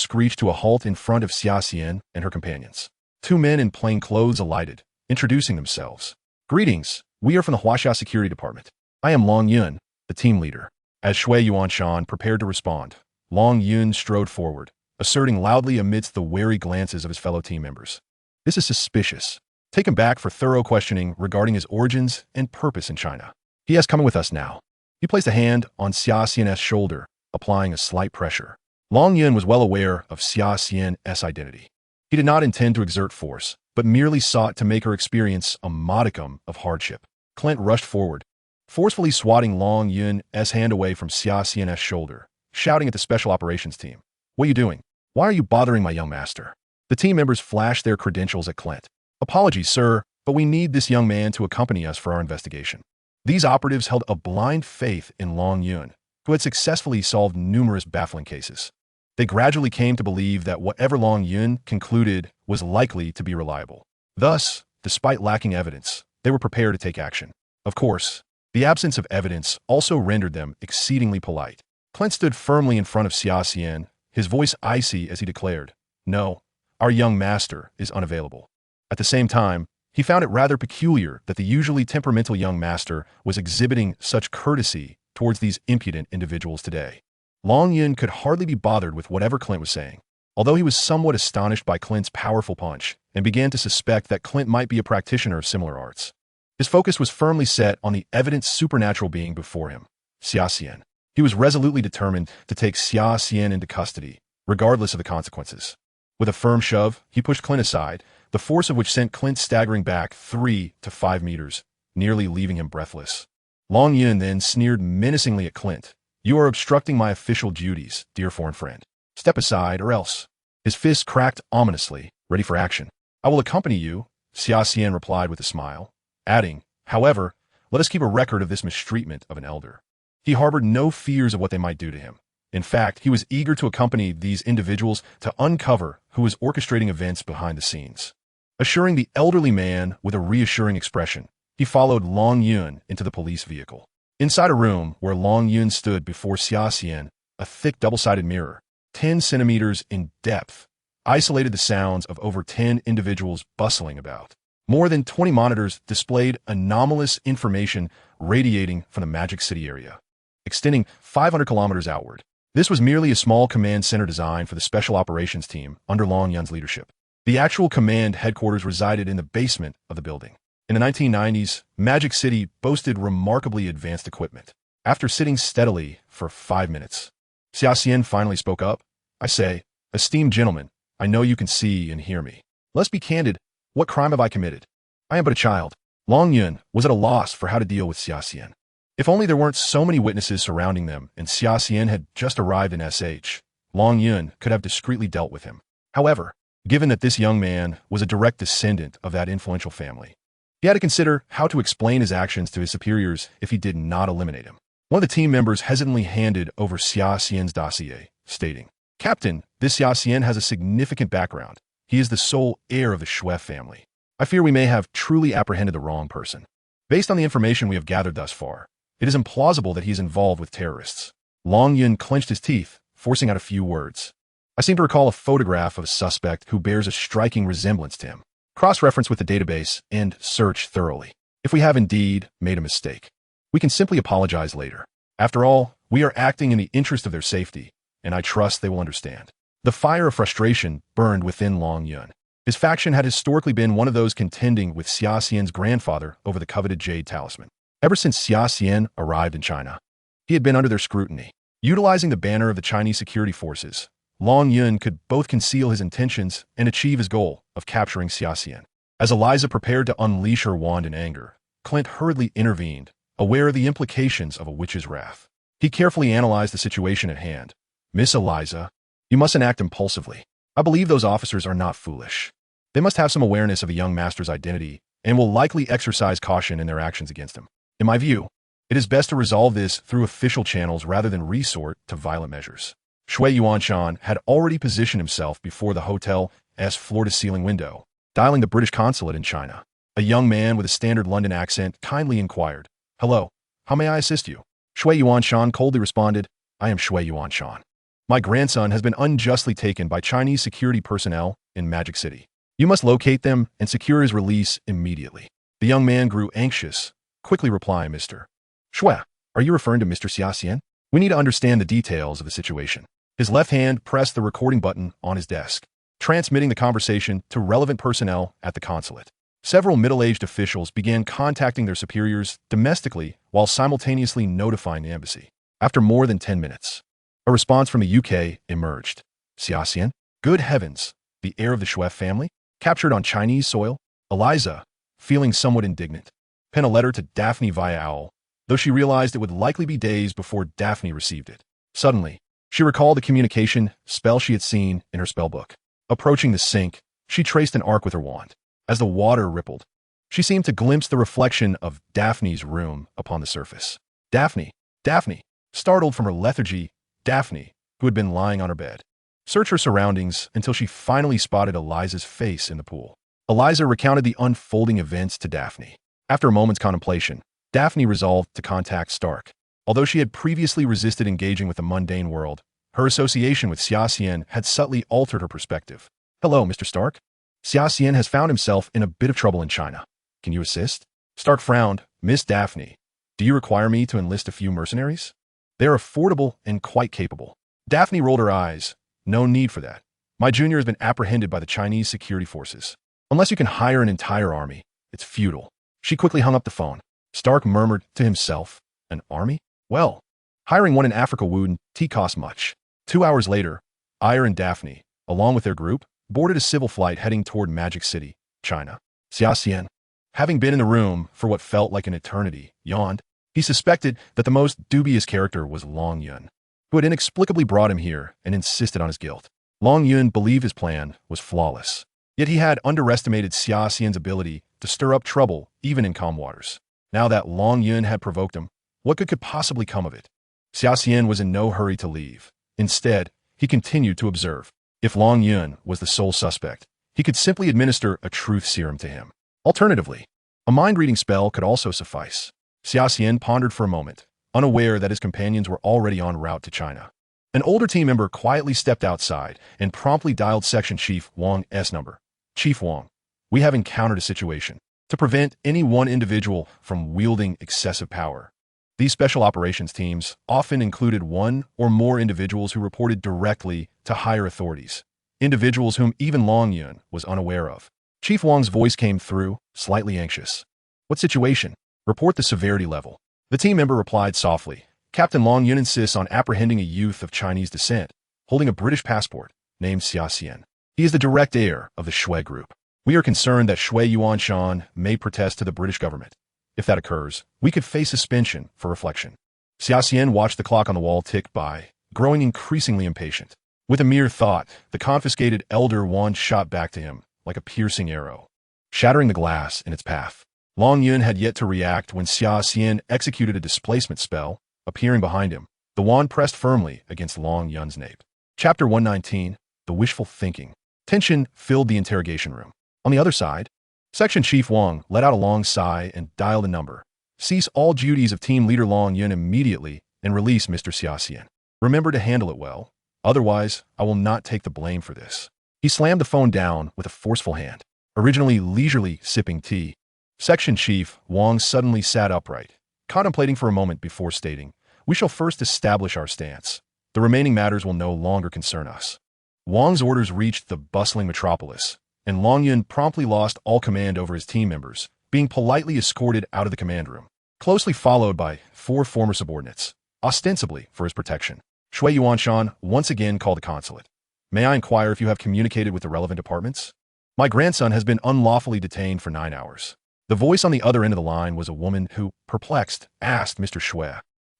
screeched to a halt in front of Xia Xian and her companions. 2 men in plain clothes alighted, introducing themselves. "Greetings, we are from the Huaxia Security Department. I am Long Yun, the team leader." As Shui Yuanshan prepared to respond, Long Yun strode forward, asserting loudly amidst the wary glances of his fellow team members. "This is suspicious. Take him back for thorough questioning regarding his origins and purpose in China. He has come with us now." He placed a hand on Xia Xian's shoulder, applying a slight pressure. Long Yun was well aware of Xia Xian's identity. He did not intend to exert force, but merely sought to make her experience a modicum of hardship. Clint rushed forward, forcefully swatting Long Yun's hand away from Xia Xian's shoulder, shouting at the Special Operations team. "What are you doing? Why are you bothering my young master?" The team members flashed their credentials at Clint. "Apologies, sir, but we need this young man to accompany us for our investigation." These operatives held a blind faith in Long Yun, who had successfully solved numerous baffling cases. They gradually came to believe that whatever Long Yun concluded was likely to be reliable. Thus, despite lacking evidence, they were prepared to take action. Of course, the absence of evidence also rendered them exceedingly polite. Clint stood firmly in front of Xia Xian, his voice icy as he declared, "No, our young master is unavailable." At the same time, he found it rather peculiar that the usually temperamental young master was exhibiting such courtesy towards these impudent individuals today. Long Yun could hardly be bothered with whatever Clint was saying, although he was somewhat astonished by Clint's powerful punch and began to suspect that Clint might be a practitioner of similar arts. His focus was firmly set on the evident supernatural being before him, Xia Xian. He was resolutely determined to take Xia Xian into custody, regardless of the consequences. With a firm shove, he pushed Clint aside, the force of which sent Clint staggering back 3 to 5 meters, nearly leaving him breathless. Long Yun then sneered menacingly at Clint. "You are obstructing my official duties, dear foreign friend. Step aside, or else." His fist cracked ominously, ready for action. "I will accompany you," Xia Xian replied with a smile, adding, "However, let us keep a record of this mistreatment of an elder." He harbored no fears of what they might do to him. In fact, he was eager to accompany these individuals to uncover who was orchestrating events behind the scenes. Assuring the elderly man with a reassuring expression, he followed Long Yun into the police vehicle. Inside a room where Long Yun stood before Xia Xian, a thick double-sided mirror, 10 centimeters in depth, isolated the sounds of over 10 individuals bustling about. More than 20 monitors displayed anomalous information radiating from the Magic City area, extending 500 kilometers outward. This was merely a small command center designed for the Special Operations team under Long Yun's leadership. The actual command headquarters resided in the basement of the building. In the 1990s, Magic City boasted remarkably advanced equipment. After sitting steadily for 5 minutes, Xia Xian finally spoke up. "I say, Esteemed gentlemen, I know you can see and hear me. Let's be candid. What crime have I committed? I am but a child. Long Yun was at a loss for how to deal with Xia Xian. If only there weren't so many witnesses surrounding them and Xia Xian had just arrived in SH, Long Yun could have discreetly dealt with him. However, given that this young man was a direct descendant of that influential family, he had to consider how to explain his actions to his superiors if he did not eliminate him. One of the team members hesitantly handed over Xia Xian's dossier, stating, "Captain, this Xia Xian has a significant background. He is the sole heir of the Shui family. I fear we may have truly apprehended the wrong person. Based on the information we have gathered thus far, it is implausible that he is involved with terrorists." Long Yun clenched his teeth, forcing out a few words. "I seem to recall a photograph of a suspect who bears a striking resemblance to him. Cross-reference with the database and search thoroughly. If we have indeed made a mistake, we can simply apologize later. After all, we are acting in the interest of their safety, and I trust they will understand." The fire of frustration burned within Long Yun. His faction had historically been one of those contending with Xia Xian's grandfather over the coveted jade talisman. Ever since Xia Xian arrived in China, he had been under their scrutiny. Utilizing the banner of the Chinese security forces, Long Yun could both conceal his intentions and achieve his goal of capturing Xia Xian. As Eliza prepared to unleash her wand in anger, Clint hurriedly intervened, aware of the implications of a witch's wrath. He carefully analyzed the situation at hand. "Miss Eliza, you mustn't act impulsively. I believe those officers are not foolish. They must have some awareness of a young master's identity and will likely exercise caution in their actions against him. In my view, it is best to resolve this through official channels rather than resort to violent measures." Shui Yuanshan had already positioned himself before the hotel's floor-to-ceiling window, dialing the British consulate in China. A young man with a standard London accent kindly inquired, "Hello, how may I assist you?" Shui Yuanshan coldly responded, "I am Shui Yuanshan. My grandson has been unjustly taken by Chinese security personnel in Magic City. You must locate them and secure his release immediately." The young man grew anxious, quickly replying, "Mr. Shui, are you referring to Mr. Xia Xian? We need to understand the details of the situation." His left hand pressed the recording button on his desk, transmitting the conversation to relevant personnel at the consulate. Several middle-aged officials began contacting their superiors domestically while simultaneously notifying the embassy. After more than 10 minutes, a response from the UK emerged. "Xia Xian? Good heavens, the heir of the Shui family? Captured on Chinese soil?" Eliza, feeling somewhat indignant, penned a letter to Daphne via Owl, though she realized it would likely be days before Daphne received it. Suddenly, she recalled the communication spell she had seen in her spellbook. Approaching the sink, she traced an arc with her wand. As the water rippled, she seemed to glimpse the reflection of Daphne's room upon the surface. Daphne! Daphne! Startled from her lethargy, Daphne, who had been lying on her bed, searched her surroundings until she finally spotted Eliza's face in the pool. Eliza recounted the unfolding events to Daphne. After a moment's contemplation, Daphne resolved to contact Stark. Although she had previously resisted engaging with the mundane world, her association with Xia Xian had subtly altered her perspective. "Hello, Mr. Stark. Xia Xian has found himself in a bit of trouble in China. Can you assist?" Stark frowned. "Miss Daphne, do you require me to enlist a few mercenaries? They are affordable and quite capable." Daphne rolled her eyes. "No need for that. My junior has been apprehended by the Chinese security forces. Unless you can hire an entire army, it's futile." She quickly hung up the phone. Stark murmured to himself, "An army? Well, hiring one in Africa wouldn't cost much." 2 hours later, Ire and Daphne, along with their group, boarded a civil flight heading toward Magic City, China. Xia Xian, having been in the room for what felt like an eternity, yawned. He suspected that the most dubious character was Long Yun, who had inexplicably brought him here and insisted on his guilt. Long Yun believed his plan was flawless, yet he had underestimated Xia Xian's ability to stir up trouble even in calm waters. Now that Long Yun had provoked him, what could possibly come of it? Xia Xian was in no hurry to leave. Instead, he continued to observe. If Long Yun was the sole suspect, he could simply administer a truth serum to him. Alternatively, a mind-reading spell could also suffice. Xia Xian pondered for a moment, unaware that his companions were already en route to China. An older team member quietly stepped outside and promptly dialed Section Chief Wang's number. "Chief Wang, we have encountered a situation. To prevent any one individual from wielding excessive power, these special operations teams often included one or more individuals who reported directly to higher authorities, individuals whom even Long Yun was unaware of." Chief Wang's voice came through, slightly anxious. "What situation? Report the severity level." The team member replied softly, "Captain Long Yun insists on apprehending a youth of Chinese descent, holding a British passport. named Xia Xian. He is the direct heir of the Shui group. We are concerned that Shui Yuanshan may protest to the British government. If that occurs, we could face suspension for reflection. Xia Xian watched the clock on the wall tick by, growing increasingly impatient. With a mere thought, the confiscated elder wand shot back to him like a piercing arrow, shattering the glass in its path. Long Yun had yet to react when Xia Xian executed a displacement spell, appearing behind him. The wand pressed firmly against Long Yun's nape. Chapter 119, The Wishful Thinking. Tension filled the interrogation room. On the other side, Section Chief Wang let out a long sigh and dialed a number. Cease all duties of Team Leader Long Yun immediately and release Mr. Xia Xian. Remember to handle it well. Otherwise, I will not take the blame for this. He slammed the phone down with a forceful hand. Originally leisurely sipping tea, Section Chief Wang suddenly sat upright, contemplating for a moment before stating, "We shall first establish our stance. The remaining matters will no longer concern us." Wang's orders reached the bustling metropolis, and Long Yun promptly lost all command over his team members, being politely escorted out of the command room, closely followed by 4 former subordinates, ostensibly for his protection. Shui Yuanshan once again called the consulate. "May I inquire if you have communicated with the relevant departments? My grandson has been unlawfully detained for 9 hours. The voice on the other end of the line was a woman who, perplexed, asked Mr. Shui,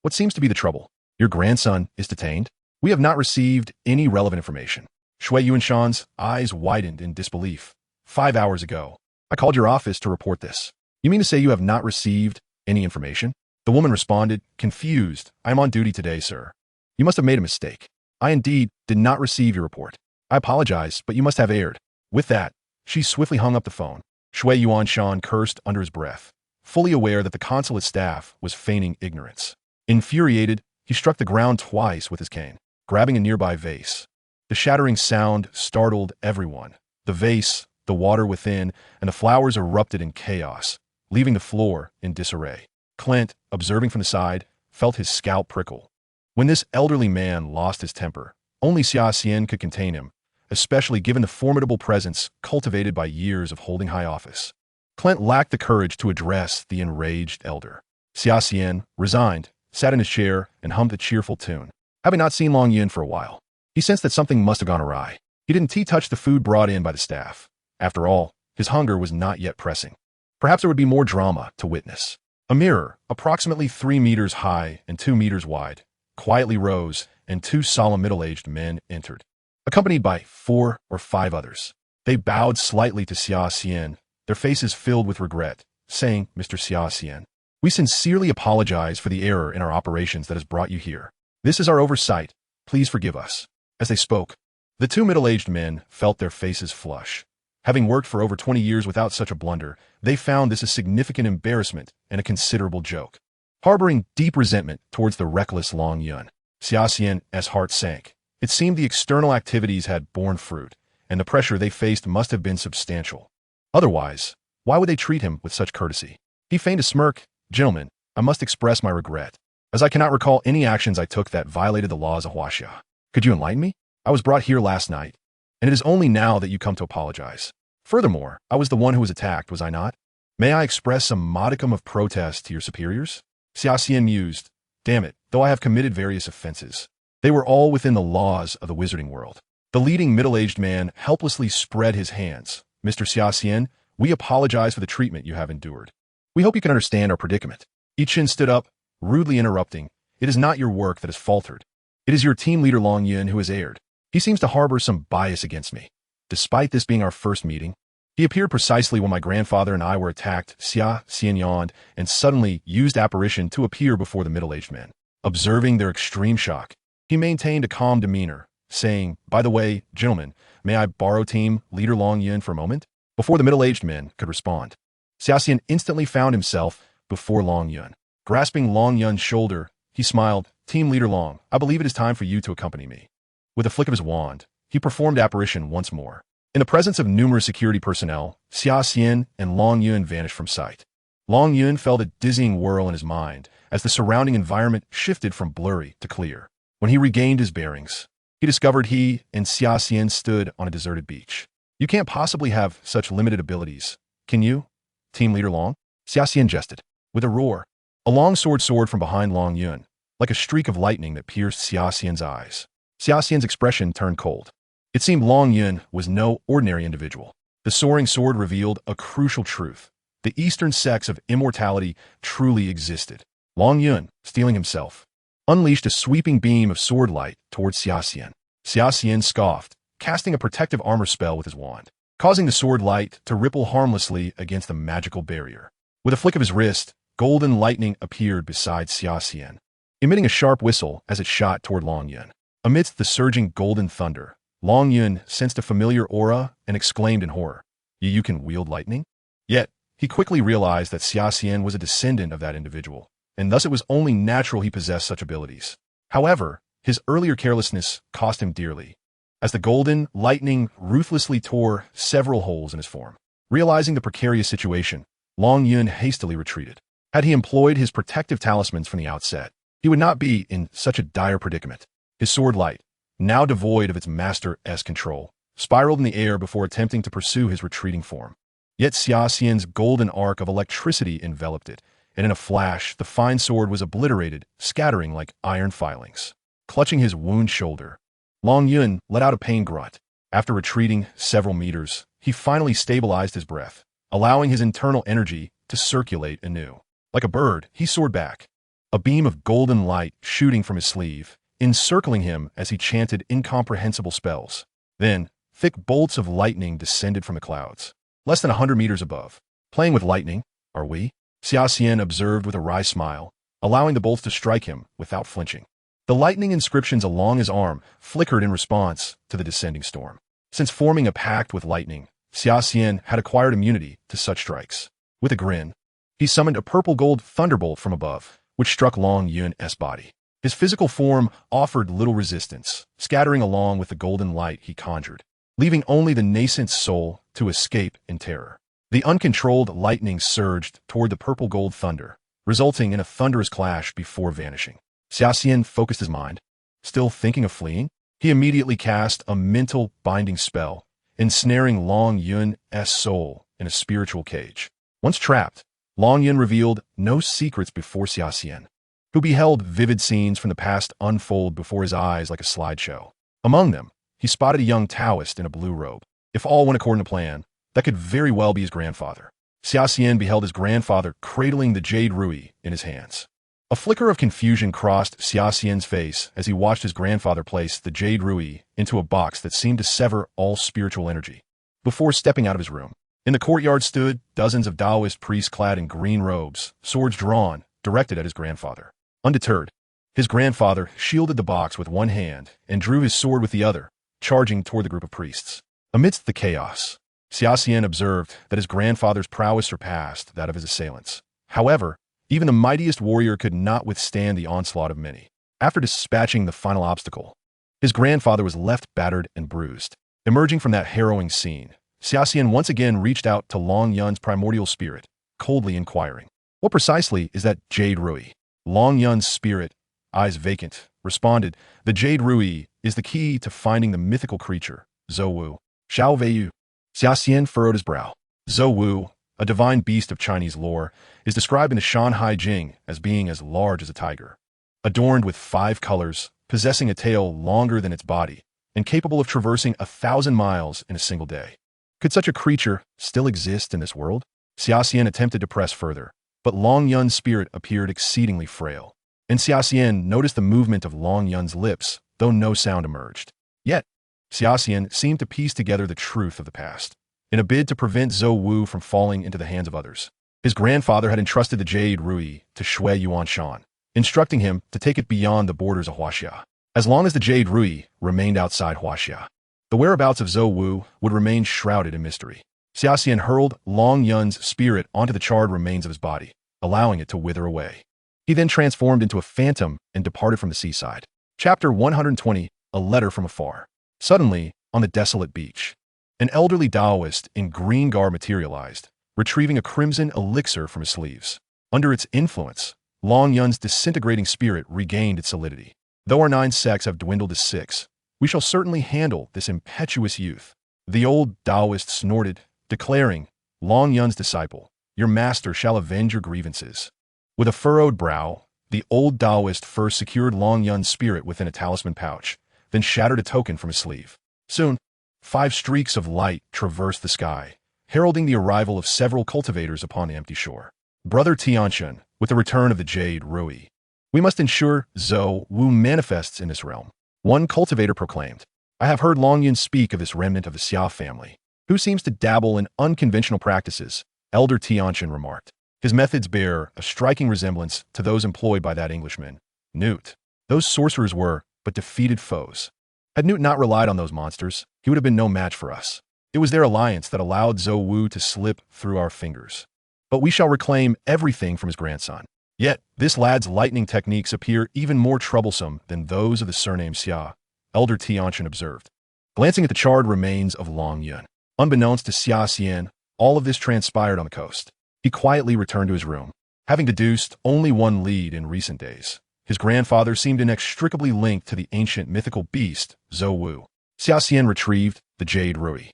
"What seems to be the trouble? Your grandson is detained? We have not received any relevant information." Shui Yuanshan's eyes widened in disbelief. 5 hours ago, I called your office to report this. You mean to say you have not received any information? The woman responded, confused. "I am on duty today, sir. You must have made a mistake. I indeed did not receive your report. I apologize, but you must have erred." With that, she swiftly hung up the phone. Shui Yuanshan cursed under his breath, fully aware that the consulate staff was feigning ignorance. Infuriated, he struck the ground twice with his cane, grabbing a nearby vase. The shattering sound startled everyone. The vase, the water within, and the flowers erupted in chaos, leaving the floor in disarray. Clint, observing from the side, felt his scalp prickle. When this elderly man lost his temper, only Xia Xian could contain him, especially given the formidable presence cultivated by years of holding high office. Clint lacked the courage to address the enraged elder. Xia Xian, resigned, sat in his chair and hummed a cheerful tune. Having not seen Long Yun for a while, he sensed that something must have gone awry. He didn't touch the food brought in by the staff. After all, his hunger was not yet pressing. Perhaps there would be more drama to witness. A mirror, approximately 3 meters high and 2 meters wide, quietly rose, and 2 solemn middle-aged men entered, accompanied by 4 or 5 others. They bowed slightly to Xia Xian, their faces filled with regret, saying, "Mr. Xia Xian, we sincerely apologize for the error in our operations that has brought you here. This is our oversight. Please forgive us." As they spoke, the 2 middle-aged men felt their faces flush. Having worked for over 20 years without such a blunder, they found this a significant embarrassment and a considerable joke. Harboring deep resentment towards the reckless Long Yun, Xia Xian's heart sank. It seemed the external activities had borne fruit, and the pressure they faced must have been substantial. Otherwise, why would they treat him with such courtesy? He feigned a smirk. "Gentlemen, I must express my regret, as I cannot recall any actions I took that violated the laws of Huaxia. Could you enlighten me? I was brought here last night, and it is only now that you come to apologize. Furthermore, I was the one who was attacked, was I not? May I express some modicum of protest to your superiors?" Xia Xian mused, "Damn it, though I have committed various offenses, they were all within the laws of the Wizarding World." The leading middle-aged man helplessly spread his hands. "Mr. Xia Xian, we apologize for the treatment you have endured. We hope you can understand our predicament." I Chin stood up, rudely interrupting, "It is not your work that has faltered. It is your team leader Long Yun who has erred. He seems to harbor some bias against me. Despite this being our first meeting, he appeared precisely when my grandfather and I were attacked." Xia Xian yawned and suddenly used apparition to appear before the middle-aged men. Observing their extreme shock, he maintained a calm demeanor, saying, "By the way, gentlemen, may I borrow team leader Long Yun for a moment?" Before the middle-aged men could respond, Xia Xian instantly found himself before Long Yun. Grasping Long Yun's shoulder, he smiled, "Team leader Long, I believe it is time for you to accompany me." With a flick of his wand, he performed apparition once more. In the presence of numerous security personnel, Xia Xian and Long Yun vanished from sight. Long Yun felt a dizzying whirl in his mind as the surrounding environment shifted from blurry to clear. When he regained his bearings, he discovered he and Xia Xian stood on a deserted beach. "You can't possibly have such limited abilities, can you, Team Leader Long?" Xia Xian jested. With a roar, a long sword soared from behind Long Yun, like a streak of lightning that pierced Xia Xian's eyes. Xia Xian's expression turned cold. It seemed Long Yun was no ordinary individual. The soaring sword revealed a crucial truth. The eastern sex of immortality truly existed. Long Yun, steeling himself, unleashed a sweeping beam of sword light towards Xia Xian. Xia Xian scoffed, casting a protective armor spell with his wand, causing the sword light to ripple harmlessly against the magical barrier. With a flick of his wrist, golden lightning appeared beside Xia Xian, emitting a sharp whistle as it shot toward Long Yun. Amidst the surging golden thunder, Long Yun sensed a familiar aura and exclaimed in horror, "You can wield lightning?" Yet, he quickly realized that Xia Xian was a descendant of that individual, and thus it was only natural he possessed such abilities. However, his earlier carelessness cost him dearly, as the golden lightning ruthlessly tore several holes in his form. Realizing the precarious situation, Long Yun hastily retreated. Had he employed his protective talismans from the outset, he would not be in such a dire predicament. His sword light, now devoid of its master's control, spiraled in the air before attempting to pursue his retreating form. Yet Xia Xian's golden arc of electricity enveloped it, and in a flash the fine sword was obliterated, scattering like iron filings. Clutching his wounded shoulder, Long Yun let out a pain grunt. After retreating several meters, he finally stabilized his breath, allowing his internal energy to circulate anew. Like a bird, he soared back, a beam of golden light shooting from his sleeve, encircling him as he chanted incomprehensible spells. Then, thick bolts of lightning descended from the clouds, less than 100 meters above. "Playing with lightning, are we?" Xia Xian observed with a wry smile, allowing the bolts to strike him without flinching. The lightning inscriptions along his arm flickered in response to the descending storm. Since forming a pact with lightning, Xia Xian had acquired immunity to such strikes. With a grin, he summoned a purple-gold thunderbolt from above, which struck Long Yun's body. His physical form offered little resistance, scattering along with the golden light he conjured, leaving only the nascent soul to escape in terror. The uncontrolled lightning surged toward the purple-gold thunder, resulting in a thunderous clash before vanishing. Xia Xian focused his mind. Still thinking of fleeing, he immediately cast a mental binding spell, ensnaring Long Yun's soul in a spiritual cage. Once trapped, Long Yun revealed no secrets before Xia Xian, who beheld vivid scenes from the past unfold before his eyes like a slideshow. Among them, he spotted a young Taoist in a blue robe. If all went according to plan, that could very well be his grandfather. Xia Xian beheld his grandfather cradling the jade ruby in his hands. A flicker of confusion crossed Xia Xian's face as he watched his grandfather place the jade ruby into a box that seemed to sever all spiritual energy. Before stepping out of his room, in the courtyard stood dozens of Taoist priests clad in green robes, swords drawn, directed at his grandfather. Undeterred, his grandfather shielded the box with one hand and drew his sword with the other, charging toward the group of priests. Amidst the chaos, Xia Xian observed that his grandfather's prowess surpassed that of his assailants. However, even the mightiest warrior could not withstand the onslaught of many. After dispatching the final obstacle, his grandfather was left battered and bruised. Emerging from that harrowing scene, Xia Xian once again reached out to Long Yun's primordial spirit, coldly inquiring, "What precisely is that jade ruby?" Long Yun's spirit, eyes vacant, responded, "The jade ruby is the key to finding the mythical creature, Zhou Wu. Xiao Weiyu." Xia Xian furrowed his brow. Zhou Wu, a divine beast of Chinese lore, is described in the Shanhai Jing as being as large as a tiger, adorned with 5 colors, possessing a tail longer than its body, and capable of traversing 1,000 miles in a single day. Could such a creature still exist in this world? Xia Xian attempted to press further, but Long Yun's spirit appeared exceedingly frail, and Xia Xian noticed the movement of Long Yun's lips, though no sound emerged. Yet, Xia Xian seemed to piece together the truth of the past. In a bid to prevent Zhou Wu from falling into the hands of others, his grandfather had entrusted the jade ruby to Shui Yuanshan, instructing him to take it beyond the borders of Huaxia. As long as the jade ruby remained outside Huaxia, the whereabouts of Zhou Wu would remain shrouded in mystery. Xia Xian hurled Long Yun's spirit onto the charred remains of his body, allowing it to wither away. He then transformed into a phantom and departed from the seaside. Chapter 120, A Letter from Afar. Suddenly, on the desolate beach, an elderly Taoist in green garb materialized, retrieving a crimson elixir from his sleeves. Under its influence, Long Yun's disintegrating spirit regained its solidity. "Though our 9 sects have dwindled to 6, we shall certainly handle this impetuous youth," the old Taoist snorted, declaring, "Long Yun's disciple, your master shall avenge your grievances." With a furrowed brow, the old Taoist first secured Long Yun's spirit within a talisman pouch, then shattered a token from his sleeve. Soon, 5 streaks of light traversed the sky, heralding the arrival of several cultivators upon the empty shore. Brother Tiantian, with the return of the Jade Rui, we must ensure Zhou Wu manifests in this realm. One cultivator proclaimed, I have heard Long Yun speak of this remnant of the Xia family, who seems to dabble in unconventional practices, Elder Tiantian remarked. His methods bear a striking resemblance to those employed by that Englishman, Newt. Those sorcerers were but defeated foes. Had Newt not relied on those monsters, he would have been no match for us. It was their alliance that allowed Zhou Wu to slip through our fingers. But we shall reclaim everything from his grandson. Yet, this lad's lightning techniques appear even more troublesome than those of the surname Xia, Elder Tiantian observed, glancing at the charred remains of Long Yun. Unbeknownst to Xia Xian, all of this transpired on the coast. He quietly returned to his room, having deduced only one lead in recent days. His grandfather seemed inextricably linked to the ancient mythical beast, Zhou Wu. Xia Xian retrieved the Jade Rui,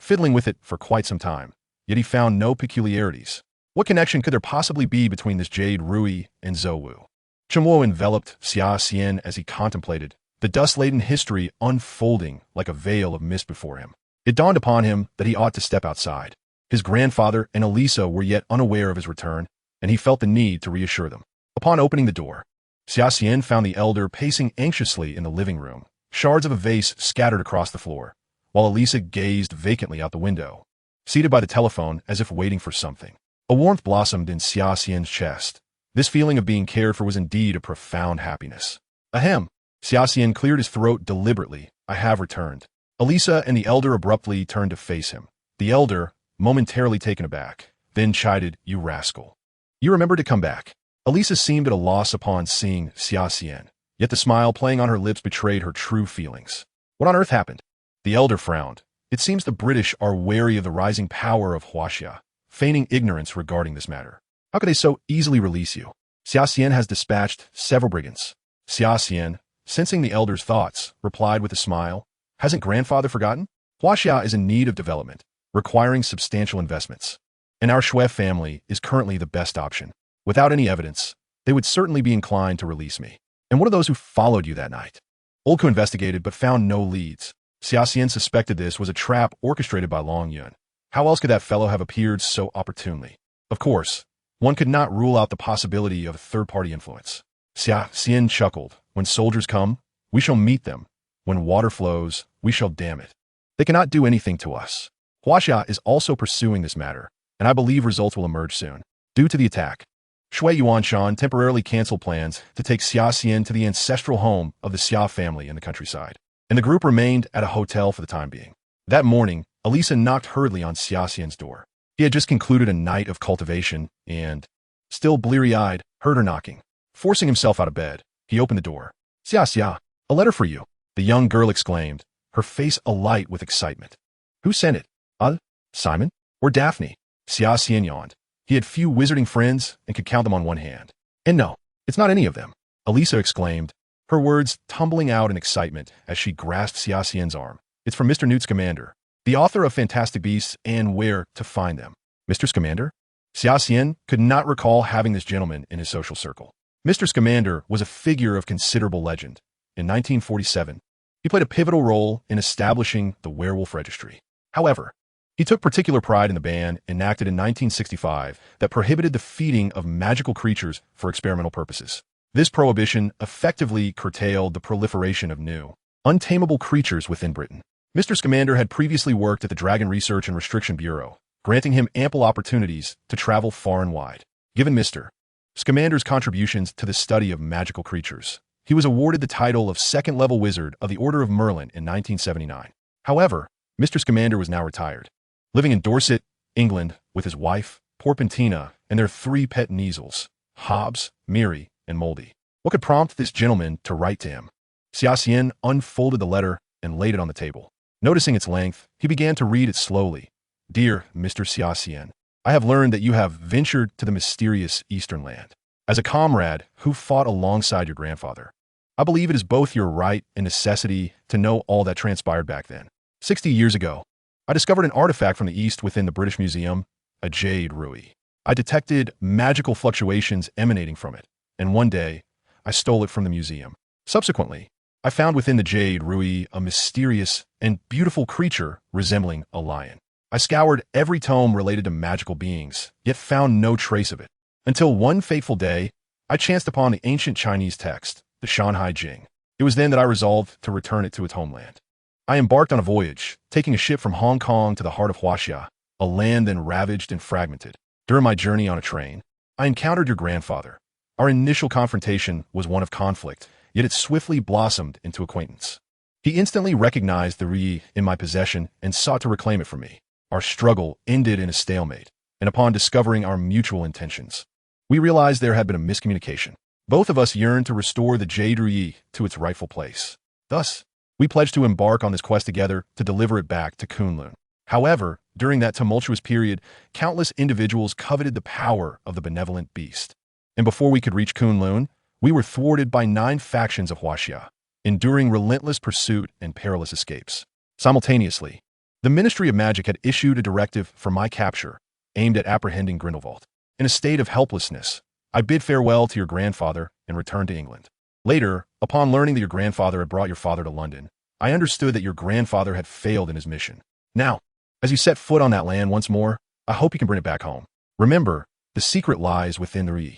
fiddling with it for quite some time, yet he found no peculiarities. What connection could there possibly be between this Jade Rui and Zhou Wu? Chimo enveloped Xia Xian as he contemplated the dust-laden history unfolding like a veil of mist before him. It dawned upon him that he ought to step outside. His grandfather and Elisa were yet unaware of his return, and he felt the need to reassure them. Upon opening the door, Xia Xian found the elder pacing anxiously in the living room, shards of a vase scattered across the floor, while Elisa gazed vacantly out the window, seated by the telephone as if waiting for something. A warmth blossomed in Xia Xian's chest. This feeling of being cared for was indeed a profound happiness. Ahem. Xia Xian cleared his throat deliberately. I have returned. Elisa and the elder abruptly turned to face him. The elder, momentarily taken aback, then chided, You rascal. You remember to come back. Elisa seemed at a loss upon seeing Xia Xian, yet the smile playing on her lips betrayed her true feelings. What on earth happened? The elder frowned. It seems the British are wary of the rising power of Huaxia, feigning ignorance regarding this matter. How could they so easily release you? Xia Xian has dispatched several brigands. Xia Xian, sensing the elder's thoughts, replied with a smile, Hasn't grandfather forgotten? Huaxia is in need of development, requiring substantial investments. And our Shui family is currently the best option. Without any evidence, they would certainly be inclined to release me. And what of those who followed you that night? Olku investigated but found no leads. Xia Xian suspected this was a trap orchestrated by Long Yun. How else could that fellow have appeared so opportunely? Of course, one could not rule out the possibility of a third-party influence. Xia Xian chuckled. When soldiers come, we shall meet them. When water flows, we shall dam it. They cannot do anything to us. Huaxia is also pursuing this matter, and I believe results will emerge soon. Due to the attack, Shui Yuanshan temporarily canceled plans to take Xia Xian to the ancestral home of the Xia family in the countryside, and the group remained at a hotel for the time being. That morning, Elisa knocked hurriedly on Xia Xian's door. He had just concluded a night of cultivation and, still bleary-eyed, heard her knocking. Forcing himself out of bed, he opened the door. Xia Xia, a letter for you, the young girl exclaimed, her face alight with excitement. Who sent it? Simon? Or Daphne? Xia Xian yawned. He had few wizarding friends and could count them on one hand. And no, it's not any of them, Elisa exclaimed, her words tumbling out in excitement as she grasped Xia Xian's arm. It's from Mr. Newt Scamander, the author of Fantastic Beasts and Where to Find Them. Mr. Scamander? Xia Xian could not recall having this gentleman in his social circle. Mr. Scamander was a figure of considerable legend. In 1947, he played a pivotal role in establishing the werewolf registry. However, he took particular pride in the ban enacted in 1965 that prohibited the feeding of magical creatures for experimental purposes. This prohibition effectively curtailed the proliferation of new, untamable creatures within Britain. Mr. Scamander had previously worked at the Dragon Research and Restriction Bureau, granting him ample opportunities to travel far and wide. Given Mr. Scamander's contributions to the study of magical creatures, he was awarded the title of second-level wizard of the Order of Merlin in 1979. However, Mr. Scamander was now retired, living in Dorset, England, with his wife, Porpentina, and their 3 pet Neasels, Hobbs, Miri, and Moldy. What could prompt this gentleman to write to him? Xia Xian unfolded the letter and laid it on the table. Noticing its length, he began to read it slowly. Dear Mr. Xia Xian, I have learned that you have ventured to the mysterious Eastern land. As a comrade who fought alongside your grandfather, I believe it is both your right and necessity to know all that transpired back then. 60 years ago, I discovered an artifact from the East within the British Museum, a Jade Rui. I detected magical fluctuations emanating from it, and one day, I stole it from the museum. Subsequently, I found within the Jade Rui a mysterious and beautiful creature resembling a lion. I scoured every tome related to magical beings, yet found no trace of it. Until one fateful day, I chanced upon the ancient Chinese text, the Shanhai Jing. It was then that I resolved to return it to its homeland. I embarked on a voyage, taking a ship from Hong Kong to the heart of Huaxia, a land then ravaged and fragmented. During my journey on a train, I encountered your grandfather. Our initial confrontation was one of conflict, yet it swiftly blossomed into acquaintance. He instantly recognized the Rui in my possession and sought to reclaim it from me. Our struggle ended in a stalemate, and upon discovering our mutual intentions, we realized there had been a miscommunication. Both of us yearned to restore the Jade Rui to its rightful place. Thus, we pledged to embark on this quest together to deliver it back to Kunlun. However, during that tumultuous period, countless individuals coveted the power of the benevolent beast. And before we could reach Kunlun, we were thwarted by 9 factions of Huaxia, enduring relentless pursuit and perilous escapes. Simultaneously, the Ministry of Magic had issued a directive for my capture, aimed at apprehending Grindelwald. In a state of helplessness, I bid farewell to your grandfather and returned to England. Later, upon learning that your grandfather had brought your father to London, I understood that your grandfather had failed in his mission. Now, as you set foot on that land once more, I hope you can bring it back home. Remember, the secret lies within the Rui.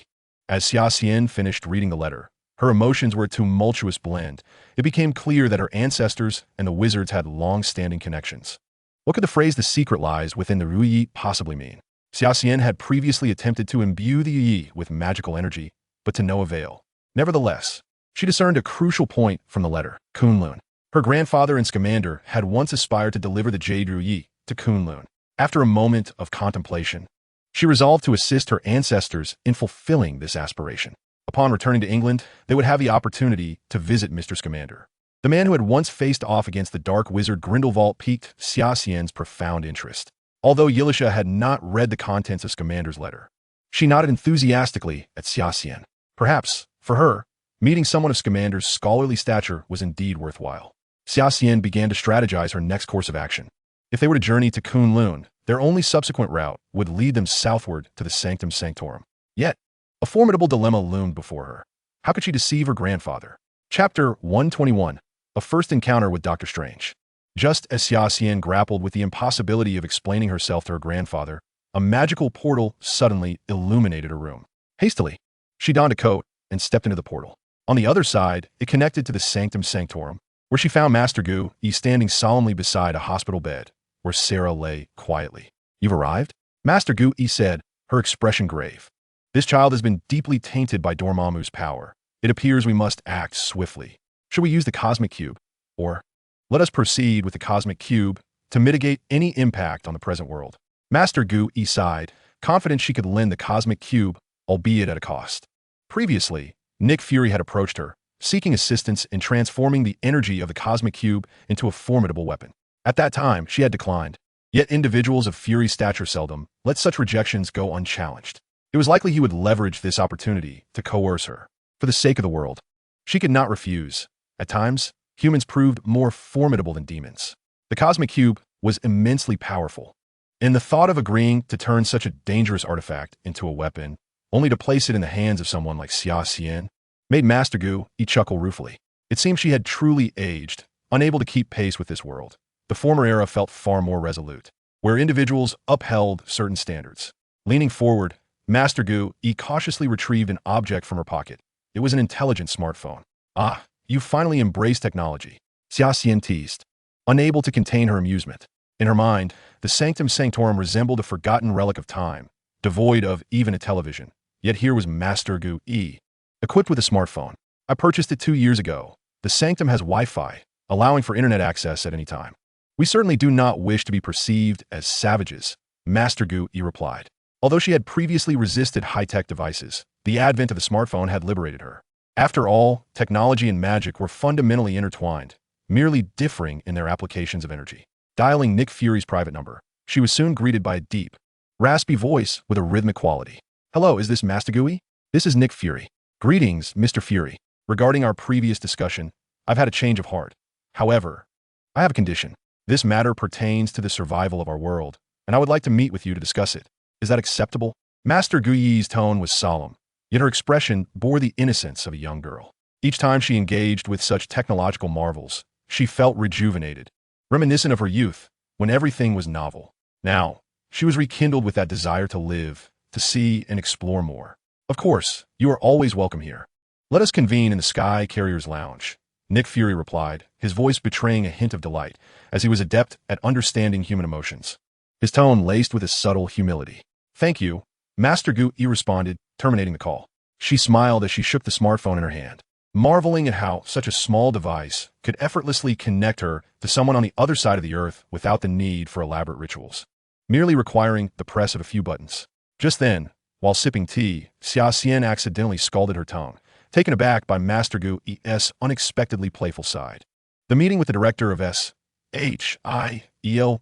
As Xia Xian finished reading the letter, her emotions were a tumultuous blend. It became clear that her ancestors and the wizards had long-standing connections. What could the phrase "the secret lies within the Rui" possibly mean? Xia Xian had previously attempted to imbue the Yi with magical energy, but to no avail. Nevertheless, she discerned a crucial point from the letter, Kunlun. Her grandfather and Scamander had once aspired to deliver the Jade Rui to Kunlun. After a moment of contemplation, she resolved to assist her ancestors in fulfilling this aspiration. Upon returning to England, they would have the opportunity to visit Mr. Scamander. The man who had once faced off against the dark wizard Grindelwald piqued Xia Xian's profound interest. Although Yilisha had not read the contents of Scamander's letter, she nodded enthusiastically at Xia Xian. Perhaps, for her, meeting someone of Scamander's scholarly stature was indeed worthwhile. Xia Xian began to strategize her next course of action. If they were to journey to Kunlun, their only subsequent route would lead them southward to the Sanctum Sanctorum. Yet, a formidable dilemma loomed before her. How could she deceive her grandfather? Chapter 121. A First Encounter with Dr. Strange. Just as Xia Xian grappled with the impossibility of explaining herself to her grandfather, a magical portal suddenly illuminated her room. Hastily, she donned a coat and stepped into the portal. On the other side, it connected to the Sanctum Sanctorum, where she found Master Gu standing solemnly beside a hospital bed, where Sarah lay quietly. "You've arrived?" Master Gu said, her expression grave. "This child has been deeply tainted by Dormammu's power. It appears we must act swiftly. Should we use the Cosmic Cube? Or let us proceed with the Cosmic Cube to mitigate any impact on the present world." Master Gu sighed, confident she could lend the Cosmic Cube, albeit at a cost. Previously, Nick Fury had approached her, seeking assistance in transforming the energy of the Cosmic Cube into a formidable weapon. At that time, she had declined. Yet individuals of Fury's stature seldom let such rejections go unchallenged. It was likely he would leverage this opportunity to coerce her. For the sake of the world, she could not refuse. At times, humans proved more formidable than demons. The Cosmic Cube was immensely powerful, and the thought of agreeing to turn such a dangerous artifact into a weapon, only to place it in the hands of someone like Xia Xian, made Master Gu chuckle ruefully. It seemed she had truly aged, unable to keep pace with this world. The former era felt far more resolute, where individuals upheld certain standards. Leaning forward, Master Gu cautiously retrieved an object from her pocket. It was an intelligent smartphone. "Ah, you finally embraced technology," Xia Xian teased, unable to contain her amusement. In her mind, the Sanctum Sanctorum resembled a forgotten relic of time, devoid of even a television. Yet here was Master Gu equipped with a smartphone. "I purchased it 2 years ago. The Sanctum has Wi-Fi, allowing for internet access at any time. We certainly do not wish to be perceived as savages," Master Gu replied. Although she had previously resisted high-tech devices, the advent of the smartphone had liberated her. After all, technology and magic were fundamentally intertwined, merely differing in their applications of energy. Dialing Nick Fury's private number, she was soon greeted by a deep, raspy voice with a rhythmic quality. "Hello, is this Master Gu? This is Nick Fury." "Greetings, Mr. Fury. Regarding our previous discussion, I've had a change of heart. However, I have a condition. This matter pertains to the survival of our world, and I would like to meet with you to discuss it. Is that acceptable?" Master Guyi's tone was solemn, yet her expression bore the innocence of a young girl. Each time she engaged with such technological marvels, she felt rejuvenated, reminiscent of her youth, when everything was novel. Now, she was rekindled with that desire to live, to see and explore more. Of course, you are always welcome here. Let us convene in the Sky Carrier's Lounge, Nick Fury replied, his voice betraying a hint of delight, as he was adept at understanding human emotions. His tone laced with a subtle humility. Thank you, Master Gu responded, terminating the call. She smiled as she shook the smartphone in her hand, marveling at how such a small device could effortlessly connect her to someone on the other side of the earth without the need for elaborate rituals, merely requiring the press of a few buttons. Just then, while sipping tea, Xia Xian accidentally scalded her tongue, taken aback by Master Gu's unexpectedly playful side. The meeting with the director of SHIELD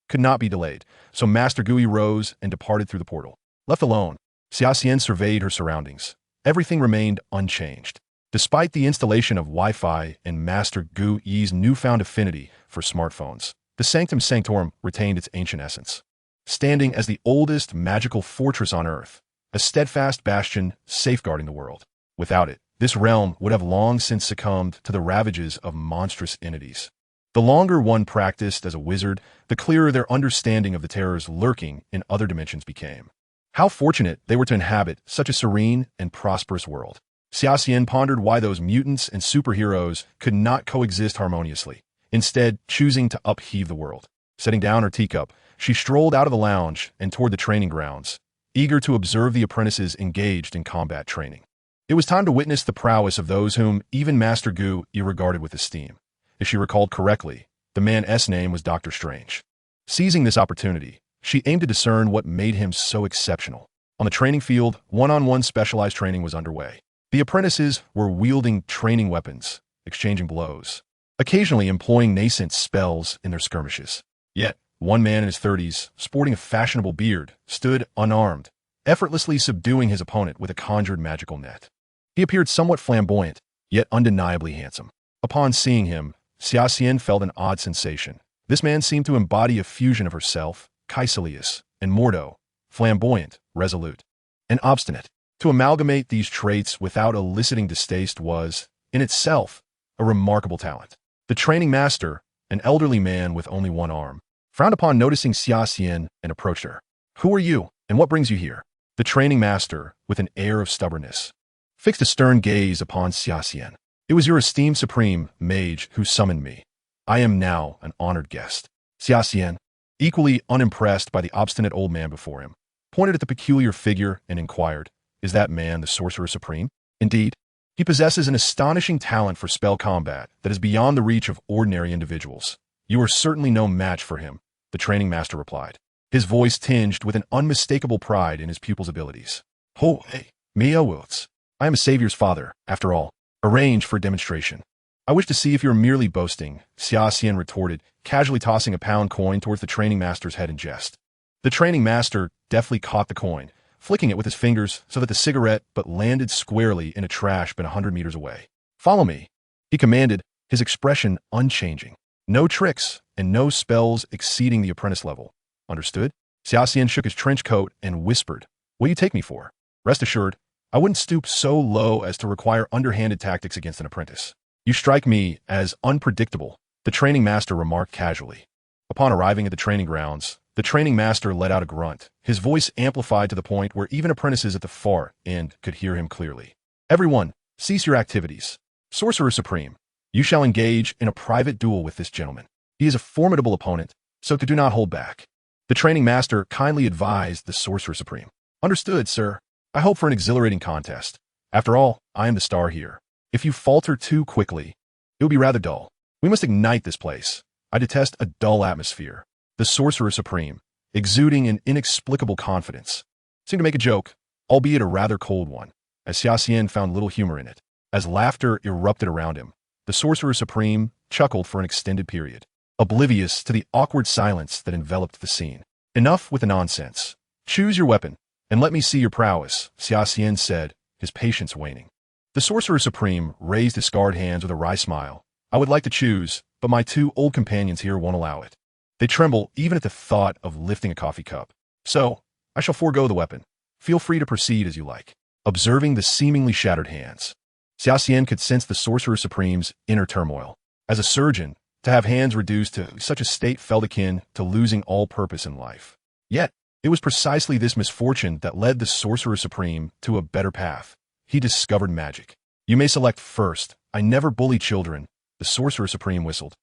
could not be delayed, so Master Gui rose and departed through the portal. Left alone, Xia Xian surveyed her surroundings. Everything remained unchanged. Despite the installation of Wi-Fi and Master Gui's newfound affinity for smartphones, the Sanctum Sanctorum retained its ancient essence. Standing as the oldest magical fortress on Earth, a steadfast bastion safeguarding the world. Without it, this realm would have long since succumbed to the ravages of monstrous entities. The longer one practiced as a wizard, the clearer their understanding of the terrors lurking in other dimensions became. How fortunate they were to inhabit such a serene and prosperous world. Xia Xian pondered why those mutants and superheroes could not coexist harmoniously, instead choosing to upheave the world. Setting down her teacup, she strolled out of the lounge and toward the training grounds, eager to observe the apprentices engaged in combat training. It was time to witness the prowess of those whom even Master Gu regarded with esteem. If she recalled correctly, the man's name was Dr. Strange. Seizing this opportunity, she aimed to discern what made him so exceptional. On the training field, one-on-one specialized training was underway. The apprentices were wielding training weapons, exchanging blows, occasionally employing nascent spells in their skirmishes. Yet, one man in his 30s, sporting a fashionable beard, stood unarmed, effortlessly subduing his opponent with a conjured magical net. He appeared somewhat flamboyant, yet undeniably handsome. Upon seeing him, Xia Xian felt an odd sensation. This man seemed to embody a fusion of herself, Caecilius, and Mordo, flamboyant, resolute, and obstinate. To amalgamate these traits without eliciting distaste was, in itself, a remarkable talent. The training master, an elderly man with only one arm, frowned upon noticing Xia Xian and approached her. Who are you, and what brings you here? The training master, with an air of stubbornness, fixed a stern gaze upon Xia Xian. It was your esteemed supreme mage who summoned me. I am now an honored guest. Xia Xian, equally unimpressed by the obstinate old man before him, pointed at the peculiar figure and inquired, is that man the Sorcerer Supreme? Indeed, he possesses an astonishing talent for spell combat that is beyond the reach of ordinary individuals. You are certainly no match for him, the training master replied, his voice tinged with an unmistakable pride in his pupil's abilities. Ho, hey, Mia Wilts. I am a savior's father, after all. Arrange for a demonstration. I wish to see if you're merely boasting, Xia Xian retorted, casually tossing a pound coin towards the training master's head in jest. The training master deftly caught the coin, flicking it with his fingers so that the cigarette but landed squarely in a trash bin 100 meters away. Follow me, he commanded, his expression unchanging. No tricks and no spells exceeding the apprentice level. Understood? Xia Xian shook his trench coat and whispered, what do you take me for? Rest assured, I wouldn't stoop so low as to require underhanded tactics against an apprentice. You strike me as unpredictable, the training master remarked casually. Upon arriving at the training grounds, the training master let out a grunt, his voice amplified to the point where even apprentices at the far end could hear him clearly. Everyone, cease your activities. Sorcerer Supreme, you shall engage in a private duel with this gentleman. He is a formidable opponent, so do not hold back. The training master kindly advised the Sorcerer Supreme. Understood, sir. I hope for an exhilarating contest. After all, I am the star here. If you falter too quickly, it will be rather dull. We must ignite this place. I detest a dull atmosphere. The Sorcerer Supreme, exuding an inexplicable confidence, seemed to make a joke, albeit a rather cold one, as Xia Xian found little humor in it. As laughter erupted around him, the Sorcerer Supreme chuckled for an extended period, oblivious to the awkward silence that enveloped the scene. Enough with the nonsense. Choose your weapon, and let me see your prowess, Xia Xian said, his patience waning. The Sorcerer Supreme raised his scarred hands with a wry smile. I would like to choose, but my two old companions here won't allow it. They tremble even at the thought of lifting a coffee cup. So, I shall forego the weapon. Feel free to proceed as you like. Observing the seemingly shattered hands, Xia Xian could sense the Sorcerer Supreme's inner turmoil. As a surgeon, To have hands reduced to such a state felt akin to losing all purpose in life. Yet, it was precisely this misfortune that led the Sorcerer Supreme to a better path. He discovered magic. You may select first. I never bully children, the Sorcerer Supreme whistled,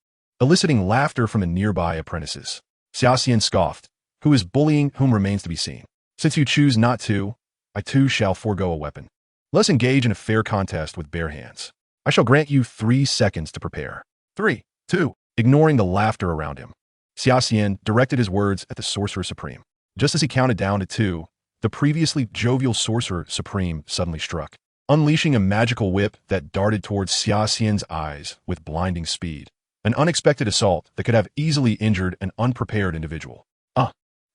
eliciting laughter from the nearby apprentices. Xia Xian scoffed. Who is bullying whom remains to be seen. Since you choose not to, I too shall forego a weapon. Let us engage in a fair contest with bare hands. I shall grant you 3 seconds to prepare. 3, 2, ignoring the laughter around him. Xia Xian directed his words at the Sorcerer Supreme. Just as he counted down to 2, the previously jovial Sorcerer Supreme suddenly struck, unleashing a magical whip that darted towards Xia Xian's eyes with blinding speed. An unexpected assault that could have easily injured an unprepared individual.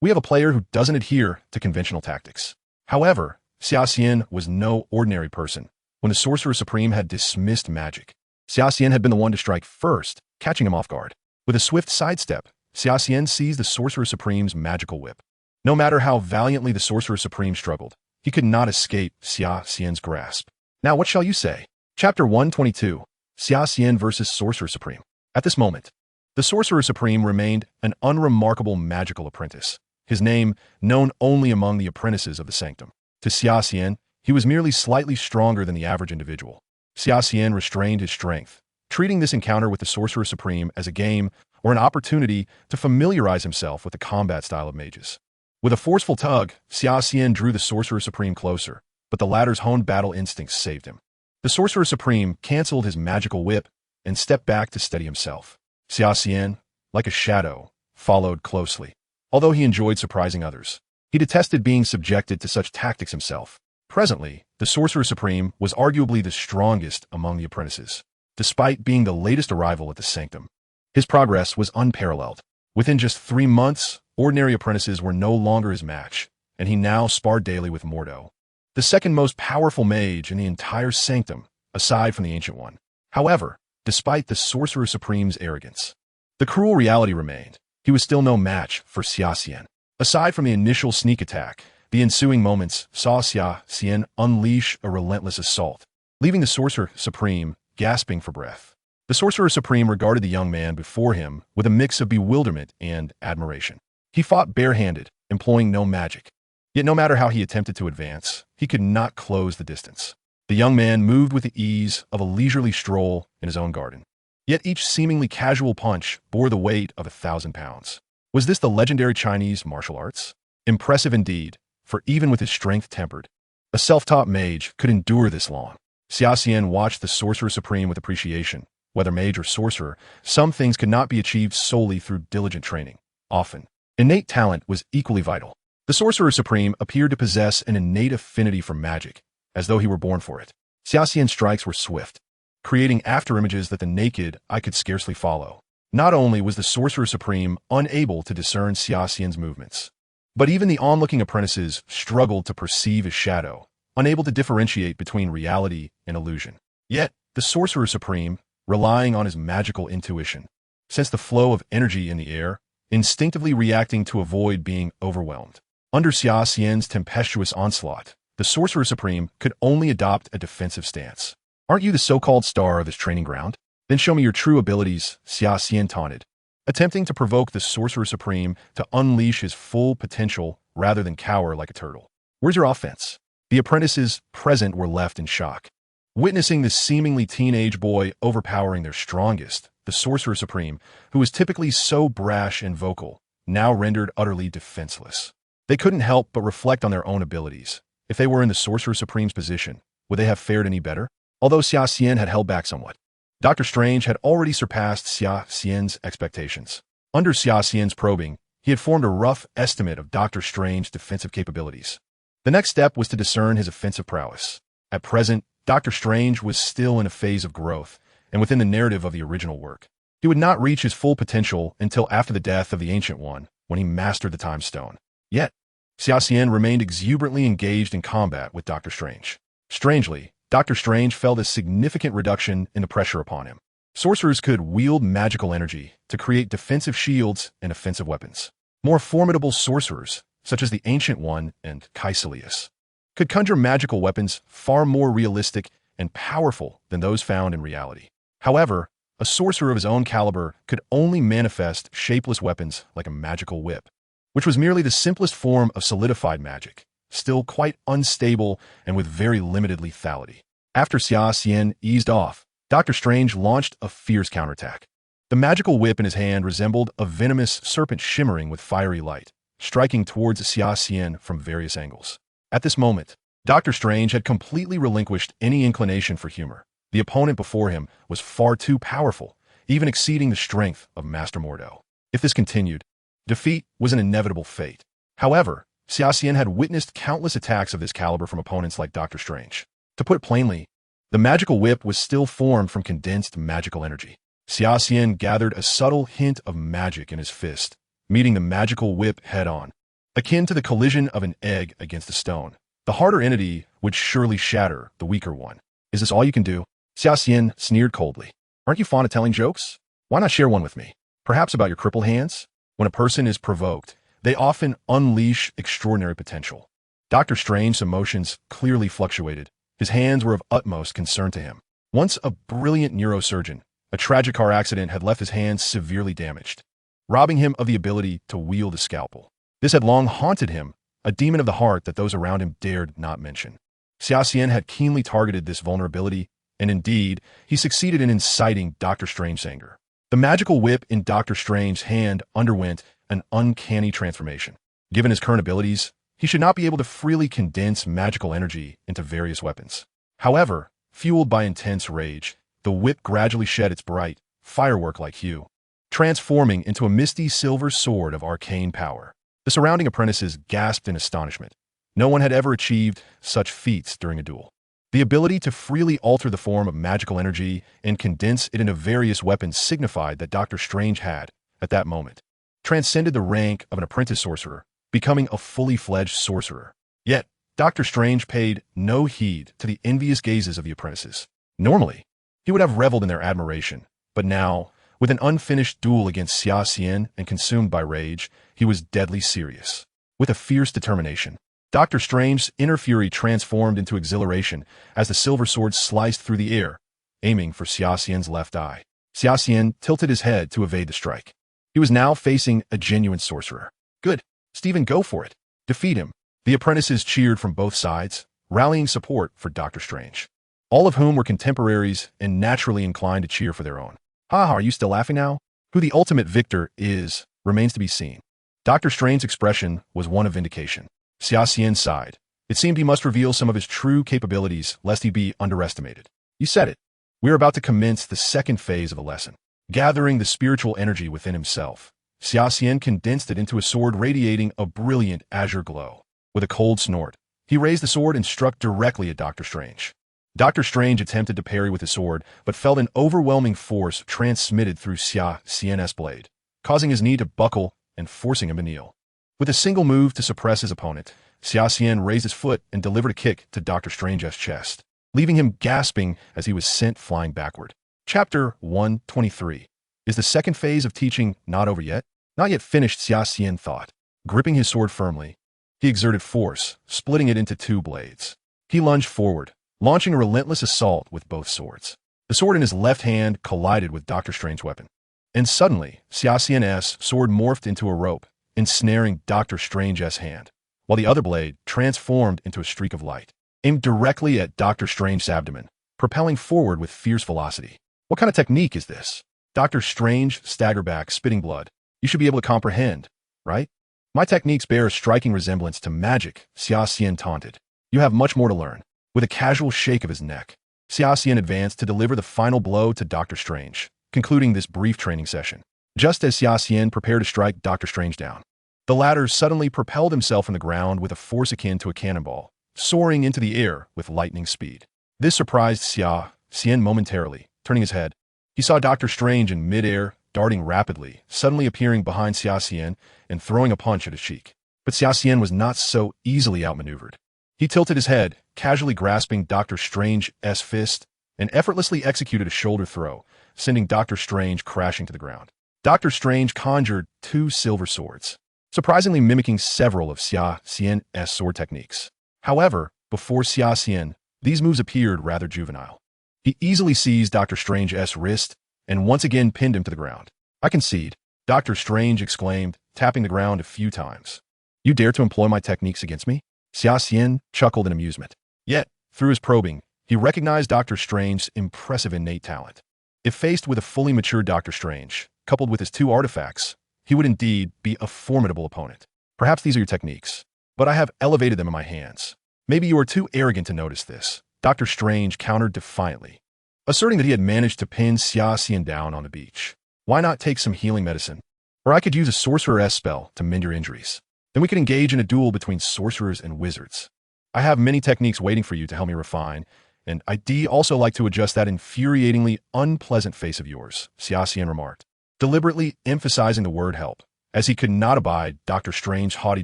We have a player who doesn't adhere to conventional tactics. However, Xia Xian was no ordinary person. When the Sorcerer Supreme had dismissed magic, Xia Xian had been the one to strike first, catching him off guard. With a swift sidestep, Xia Xian seized the Sorcerer Supreme's magical whip. No matter how valiantly the Sorcerer Supreme struggled, he could not escape Xia Xian's grasp. Now what shall you say? Chapter 122, Xia Xian versus Sorcerer Supreme. At this moment, the Sorcerer Supreme remained an unremarkable magical apprentice. His name known only among the apprentices of the sanctum. To Xia Xian, he was merely slightly stronger than the average individual. Xia Xian restrained his strength, treating this encounter with the Sorcerer Supreme as a game or an opportunity to familiarize himself with the combat style of mages. With a forceful tug, Xia Xian drew the Sorcerer Supreme closer, but the latter's honed battle instincts saved him. The Sorcerer Supreme canceled his magical whip and stepped back to steady himself. Xia Xian, like a shadow, followed closely. Although he enjoyed surprising others, he detested being subjected to such tactics himself. Presently, the Sorcerer Supreme was arguably the strongest among the apprentices. Despite being the latest arrival at the sanctum, his progress was unparalleled. Within just 3 months, ordinary apprentices were no longer his match, and he now sparred daily with Mordo, the second most powerful mage in the entire sanctum, aside from the Ancient One. However, despite the Sorcerer Supreme's arrogance, the cruel reality remained. He was still no match for Xia Xian. Aside from the initial sneak attack, the ensuing moments saw Xia Xian unleash a relentless assault, leaving the Sorcerer Supreme gasping for breath. The Sorcerer Supreme regarded the young man before him with a mix of bewilderment and admiration. He fought barehanded, employing no magic. Yet no matter how he attempted to advance, he could not close the distance. The young man moved with the ease of a leisurely stroll in his own garden. Yet each seemingly casual punch bore the weight of 1,000 pounds. Was this the legendary Chinese martial arts? Impressive indeed, for even with his strength tempered, a self-taught mage could endure this long. Xia Xian watched the Sorcerer Supreme with appreciation. Whether mage or sorcerer, some things could not be achieved solely through diligent training. Often, innate talent was equally vital. The Sorcerer Supreme appeared to possess an innate affinity for magic, as though he were born for it. Xia Xian's strikes were swift, creating afterimages that the naked eye could scarcely follow. Not only was the Sorcerer Supreme unable to discern Xia Xian's movements, but even the onlooking apprentices struggled to perceive his shadow, unable to differentiate between reality and illusion. Yet, the Sorcerer Supreme, relying on his magical intuition, sensed the flow of energy in the air, instinctively reacting to avoid being overwhelmed. Under Xia Xian's tempestuous onslaught, the Sorcerer Supreme could only adopt a defensive stance. Aren't you the so-called star of this training ground? Then show me your true abilities, Xia Xian taunted, attempting to provoke the Sorcerer Supreme to unleash his full potential rather than cower like a turtle. Where's your offense? The apprentices present were left in shock. Witnessing this seemingly teenage boy overpowering their strongest, the Sorcerer Supreme, who was typically so brash and vocal, now rendered utterly defenseless. They couldn't help but reflect on their own abilities. If they were in the Sorcerer Supreme's position, would they have fared any better? Although Xia Xian had held back somewhat, Dr. Strange had already surpassed Xia Xian's expectations. Under Xia Xian's probing, he had formed a rough estimate of Dr. Strange's defensive capabilities. The next step was to discern his offensive prowess. At present, Dr. Strange was still in a phase of growth, and within the narrative of the original work. He would not reach his full potential until after the death of the Ancient One, when he mastered the Time Stone. Yet, Xia Xian remained exuberantly engaged in combat with Dr. Strange. Strangely, Dr. Strange felt a significant reduction in the pressure upon him. Sorcerers could wield magical energy to create defensive shields and offensive weapons. More formidable sorcerers, such as the Ancient One and Caecilius, could conjure magical weapons far more realistic and powerful than those found in reality. However, A sorcerer of his own caliber could only manifest shapeless weapons like a magical whip, which was merely the simplest form of solidified magic, still quite unstable and with very limited lethality. After Xia Xian eased off, Dr. Strange launched a fierce counterattack. The magical whip in his hand resembled a venomous serpent shimmering with fiery light, striking towards Xia Xian from various angles. At this moment, Dr. Strange had completely relinquished any inclination for humor. The opponent before him was far too powerful, even exceeding the strength of Master Mordo. If this continued, defeat was an inevitable fate. However, Xia Xian had witnessed countless attacks of this caliber from opponents like Dr. Strange. To put it plainly, the magical whip was still formed from condensed magical energy. Xia Xian gathered a subtle hint of magic in his fist, meeting the magical whip head-on. Akin to the collision of an egg against a stone, the harder entity would surely shatter the weaker one. Is this all you can do? Xia Xian sneered coldly. Aren't you fond of telling jokes? Why not share one with me? Perhaps about your crippled hands? When a person is provoked, they often unleash extraordinary potential. Dr. Strange's emotions clearly fluctuated. His hands were of utmost concern to him. Once a brilliant neurosurgeon, a tragic car accident had left his hands severely damaged, robbing him of the ability to wield a scalpel. This had long haunted him, a demon of the heart that those around him dared not mention. Xia Xian had keenly targeted this vulnerability, and indeed, he succeeded in inciting Dr. Strange's anger. The magical whip in Dr. Strange's hand underwent an uncanny transformation. Given his current abilities, he should not be able to freely condense magical energy into various weapons. However, fueled by intense rage, the whip gradually shed its bright, firework-like hue, transforming into a misty silver sword of arcane power. The surrounding apprentices gasped in astonishment. No one had ever achieved such feats during a duel. The ability to freely alter the form of magical energy and condense it into various weapons signified that Dr. Strange had, at that moment, transcended the rank of an apprentice sorcerer, becoming a fully fledged sorcerer. Yet, Dr. Strange paid no heed to the envious gazes of the apprentices. Normally, he would have reveled in their admiration, but now, with an unfinished duel against Xia Xian and consumed by rage, he was deadly serious. With a fierce determination, Dr. Strange's inner fury transformed into exhilaration as the silver sword sliced through the air, aiming for Xia Xian's left eye. Xia Xian tilted his head to evade the strike. He was now facing a genuine sorcerer. Good. Stephen, go for it. Defeat him. The apprentices cheered from both sides, rallying support for Dr. Strange, all of whom were contemporaries and naturally inclined to cheer for their own. Ha, are you still laughing now? Who the ultimate victor is remains to be seen. Dr. Strange's expression was one of vindication. Xia Xian sighed. It seemed he must reveal some of his true capabilities lest he be underestimated. You said it. We are about to commence the second phase of the lesson. Gathering the spiritual energy within himself, Xia Xian condensed it into a sword radiating a brilliant azure glow. With a cold snort, he raised the sword and struck directly at Dr. Strange. Dr. Strange attempted to parry with his sword, but felt an overwhelming force transmitted through Xia Xian's blade, causing his knee to buckle and forcing him to kneel. With a single move to suppress his opponent, Xia Xian raised his foot and delivered a kick to Dr. Strange's chest, leaving him gasping as he was sent flying backward. Chapter 123. Is the second phase of teaching not over yet? Not yet finished, Xia Xian thought. Gripping his sword firmly, he exerted force, splitting it into two blades. He lunged forward, launching a relentless assault with both swords. The sword in his left hand collided with Dr. Strange's weapon. And suddenly, Xia Xian's sword morphed into a rope, ensnaring Dr. Strange's hand, while the other blade transformed into a streak of light, aimed directly at Dr. Strange's abdomen, propelling forward with fierce velocity. What kind of technique is this? Dr. Strange staggered back, spitting blood. You should be able to comprehend, right? My techniques bear a striking resemblance to magic, Xia Xian taunted. You have much more to learn. With a casual shake of his neck, Xia Xian advanced to deliver the final blow to Dr. Strange, concluding this brief training session. Just as Xia Xian prepared to strike Dr. Strange down, the latter suddenly propelled himself from the ground with a force akin to a cannonball, soaring into the air with lightning speed. This surprised Xia Xian momentarily. Turning his head, he saw Dr. Strange in midair, darting rapidly, suddenly appearing behind Xia Xian and throwing a punch at his cheek. But Xia Xian was not so easily outmaneuvered. He tilted his head, casually grasping Dr. Strange's fist, and effortlessly executed a shoulder throw, sending Dr. Strange crashing to the ground. Dr. Strange conjured two silver swords, surprisingly mimicking several of Xia Xian's sword techniques. However, before Xia Xian, these moves appeared rather juvenile. He easily seized Dr. Strange's wrist and once again pinned him to the ground. I concede, Dr. Strange exclaimed, tapping the ground a few times. You dare to employ my techniques against me? Xia Xian chuckled in amusement. Yet, through his probing, he recognized Dr. Strange's impressive innate talent. If faced with a fully matured Dr. Strange, coupled with his 2 artifacts, he would indeed be a formidable opponent. Perhaps these are your techniques, but I have elevated them in my hands. Maybe you are too arrogant to notice this, Dr. Strange countered defiantly, asserting that he had managed to pin Xia Xian down on the beach. Why not take some healing medicine? Or I could use a sorcerer's spell to mend your injuries. Then we could engage in a duel between sorcerers and wizards. I have many techniques waiting for you to help me refine, and I'd also like to adjust that infuriatingly unpleasant face of yours, Xia Xian remarked, deliberately emphasizing the word help, as he could not abide Dr. Strange's haughty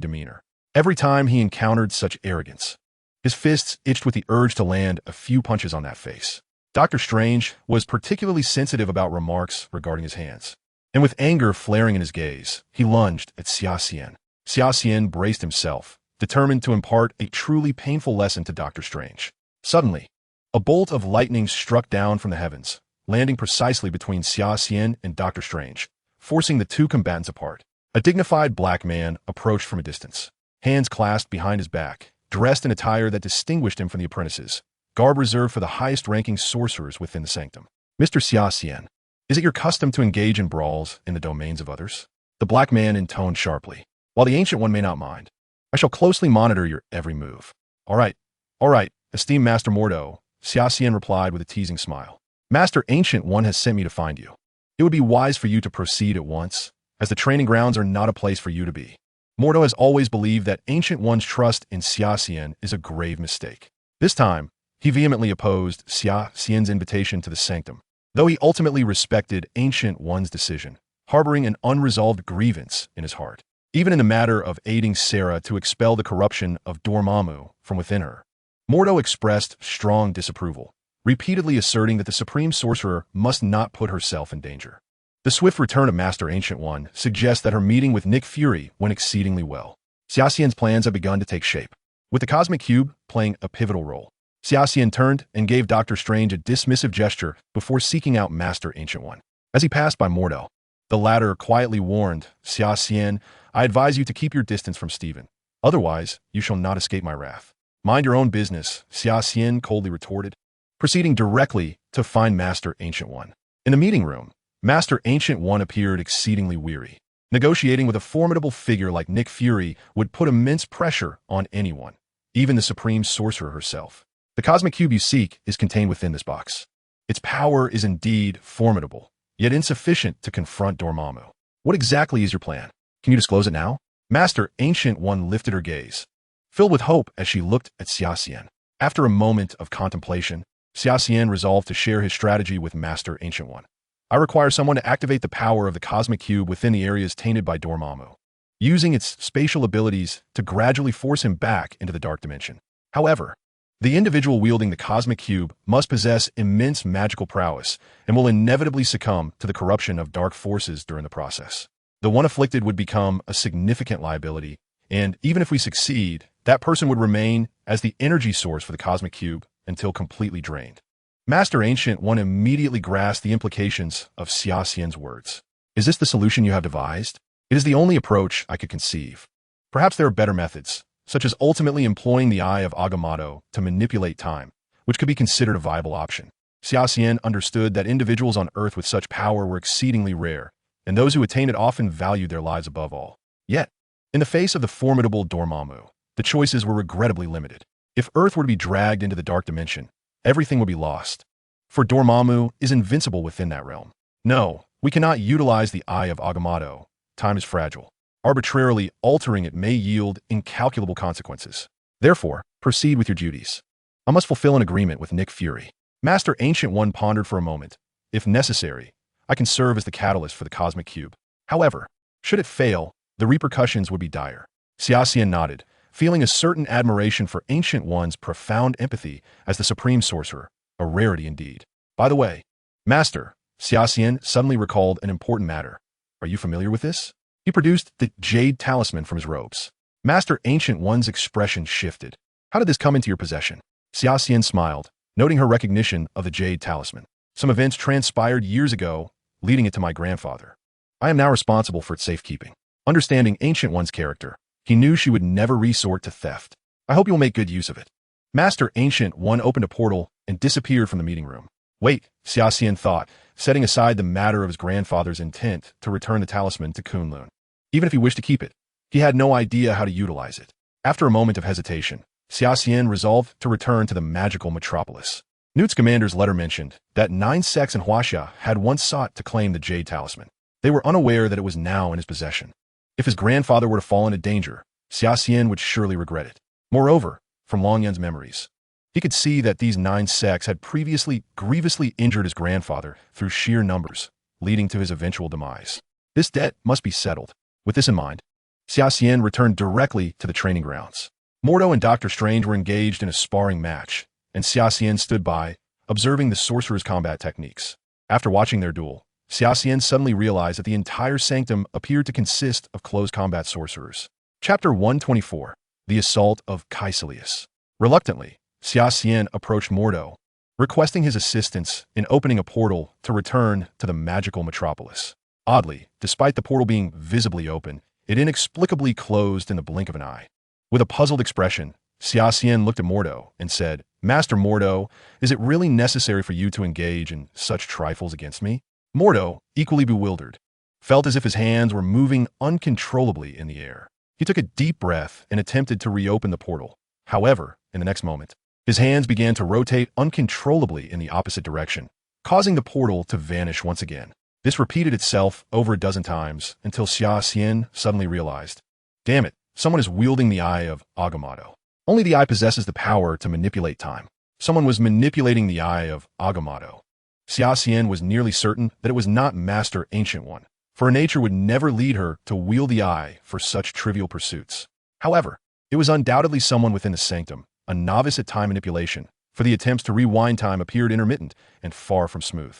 demeanor. Every time he encountered such arrogance, his fists itched with the urge to land a few punches on that face. Dr. Strange was particularly sensitive about remarks regarding his hands, and with anger flaring in his gaze, he lunged at Xia Xian. Xia Xian braced himself, determined to impart a truly painful lesson to Dr. Strange. Suddenly, a bolt of lightning struck down from the heavens, landing precisely between Xia Xian and Dr. Strange, forcing the 2 combatants apart. A dignified black man approached from a distance, hands clasped behind his back, dressed in attire that distinguished him from the apprentices, garb reserved for the highest-ranking sorcerers within the sanctum. Mr. Xia Xian, is it your custom to engage in brawls in the domains of others? The black man intoned sharply. While the Ancient One may not mind, I shall closely monitor your every move. All right, esteemed Master Mordo, Xia Xian replied with a teasing smile. Master Ancient One has sent me to find you. It would be wise for you to proceed at once, as the training grounds are not a place for you to be. Mordo has always believed that Ancient One's trust in Xia Xian is a grave mistake. This time, he vehemently opposed Xia Xian's invitation to the sanctum, though he ultimately respected Ancient One's decision, harboring an unresolved grievance in his heart. Even in the matter of aiding Sarah to expel the corruption of Dormammu from within her, Mordo expressed strong disapproval, repeatedly asserting that the Supreme Sorcerer must not put herself in danger. The swift return of Master Ancient One suggests that her meeting with Nick Fury went exceedingly well. Xia Xian's plans have begun to take shape, with the Cosmic Cube playing a pivotal role. Xia Xian turned and gave Dr. Strange a dismissive gesture before seeking out Master Ancient One. As he passed by Mordo, the latter quietly warned, Xia Xian, I advise you to keep your distance from Stephen. Otherwise, you shall not escape my wrath. Mind your own business, Xia Xian coldly retorted, proceeding directly to find Master Ancient One. In the meeting room, Master Ancient One appeared exceedingly weary. Negotiating with a formidable figure like Nick Fury would put immense pressure on anyone, even the Supreme Sorcerer herself. The Cosmic Cube you seek is contained within this box. Its power is indeed formidable, yet insufficient to confront Dormammu. What exactly is your plan? Can you disclose it now? Master Ancient One lifted her gaze, filled with hope as she looked at Xia Xian. After a moment of contemplation, Xia Xian resolved to share his strategy with Master Ancient One. I require someone to activate the power of the Cosmic Cube within the areas tainted by Dormammu, using its spatial abilities to gradually force him back into the Dark Dimension. However, the individual wielding the Cosmic Cube must possess immense magical prowess and will inevitably succumb to the corruption of dark forces during the process. The one afflicted would become a significant liability, and even if we succeed, that person would remain as the energy source for the Cosmic Cube until completely drained. Master Ancient One immediately grasped the implications of Xia Xian's words. Is this the solution you have devised? It is the only approach I could conceive. Perhaps there are better methods, such as ultimately employing the Eye of Agamotto to manipulate time, which could be considered a viable option. Xia Xian understood that individuals on Earth with such power were exceedingly rare, and those who attained it often valued their lives above all. Yet, in the face of the formidable Dormammu, the choices were regrettably limited. If Earth were to be dragged into the Dark Dimension, everything would be lost, for Dormammu is invincible within that realm. No, we cannot utilize the Eye of Agamotto. Time is fragile. Arbitrarily altering it may yield incalculable consequences. Therefore, proceed with your duties. I must fulfill an agreement with Nick Fury. Master Ancient One pondered for a moment. If necessary, I can serve as the catalyst for the Cosmic Cube. However, should it fail, the repercussions would be dire. Xia Xian nodded, feeling a certain admiration for Ancient One's profound empathy as the Supreme Sorcerer, a rarity indeed. By the way, Master, Xia Xian suddenly recalled an important matter. Are you familiar with this? He produced the Jade Talisman from his robes. Master Ancient One's expression shifted. How did this come into your possession? Xia Xian smiled, noting her recognition of the Jade Talisman. Some events transpired years ago leading it to my grandfather. I am now responsible for its safekeeping. Understanding Ancient One's character, he knew she would never resort to theft. I hope you'll make good use of it. Master Ancient One opened a portal and disappeared from the meeting room. Wait, Xia Xian thought, setting aside the matter of his grandfather's intent to return the talisman to Kunlun. Even if he wished to keep it, he had no idea how to utilize it. After a moment of hesitation, Xia Xian resolved to return to the magical metropolis. Newt's commander's letter mentioned that 9 sects in Huaxia had once sought to claim the Jade Talisman. They were unaware that it was now in his possession. If his grandfather were to fall into danger, Xia Xian would surely regret it. Moreover, from Long Yan's memories, he could see that these 9 sects had previously grievously injured his grandfather through sheer numbers, leading to his eventual demise. This debt must be settled. With this in mind, Xia Xian returned directly to the training grounds. Mordo and Dr. Strange were engaged in a sparring match, and Xia Xian stood by, observing the sorcerer's combat techniques. After watching their duel, Xia Xian suddenly realized that the entire sanctum appeared to consist of close combat sorcerers. Chapter 124, The Assault of Caecilius. Reluctantly, Xia Xian approached Mordo, requesting his assistance in opening a portal to return to the magical metropolis. Oddly, despite the portal being visibly open, it inexplicably closed in the blink of an eye. With a puzzled expression, Xia Xian looked at Mordo and said, "Master Mordo, is it really necessary for you to engage in such trifles against me?" Mordo, equally bewildered, felt as if his hands were moving uncontrollably in the air. He took a deep breath and attempted to reopen the portal. However, in the next moment, his hands began to rotate uncontrollably in the opposite direction, causing the portal to vanish once again. This repeated itself over a dozen times until Xia Xian suddenly realized, damn it, someone is wielding the Eye of Agamotto. Only the Eye possesses the power to manipulate time. Someone was manipulating the Eye of Agamotto. Xia Xian was nearly certain that it was not Master Ancient One, for her nature would never lead her to wield the Eye for such trivial pursuits. However, it was undoubtedly someone within the sanctum, a novice at time manipulation, for the attempts to rewind time appeared intermittent and far from smooth.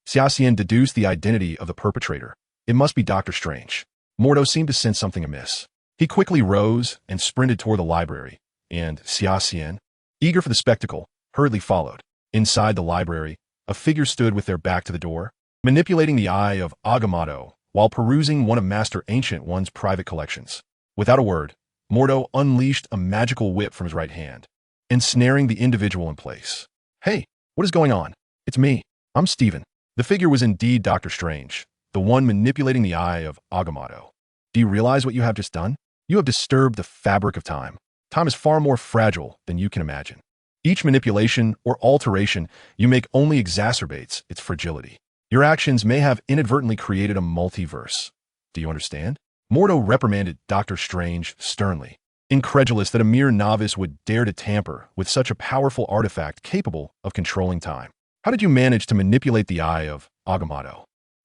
Xia Xian deduced the identity of the perpetrator. It must be Dr. Strange. Mordo seemed to sense something amiss. He quickly rose and sprinted toward the library, and Xia Xian, eager for the spectacle, hurriedly followed. Inside the library, a figure stood with their back to the door, manipulating the Eye of Agamotto while perusing one of Master Ancient One's private collections. Without a word, Mordo unleashed a magical whip from his right hand, ensnaring the individual in place. "Hey, what is going on? It's me. I'm Steven." The figure was indeed Dr. Strange, the one manipulating the Eye of Agamotto. "Do you realize what you have just done? You have disturbed the fabric of time. Time is far more fragile than you can imagine. Each manipulation or alteration you make only exacerbates its fragility. Your actions may have inadvertently created a multiverse. Do you understand?" Mordo reprimanded Dr. Strange sternly, incredulous that a mere novice would dare to tamper with such a powerful artifact capable of controlling time. "How did you manage to manipulate the Eye of Agamotto?"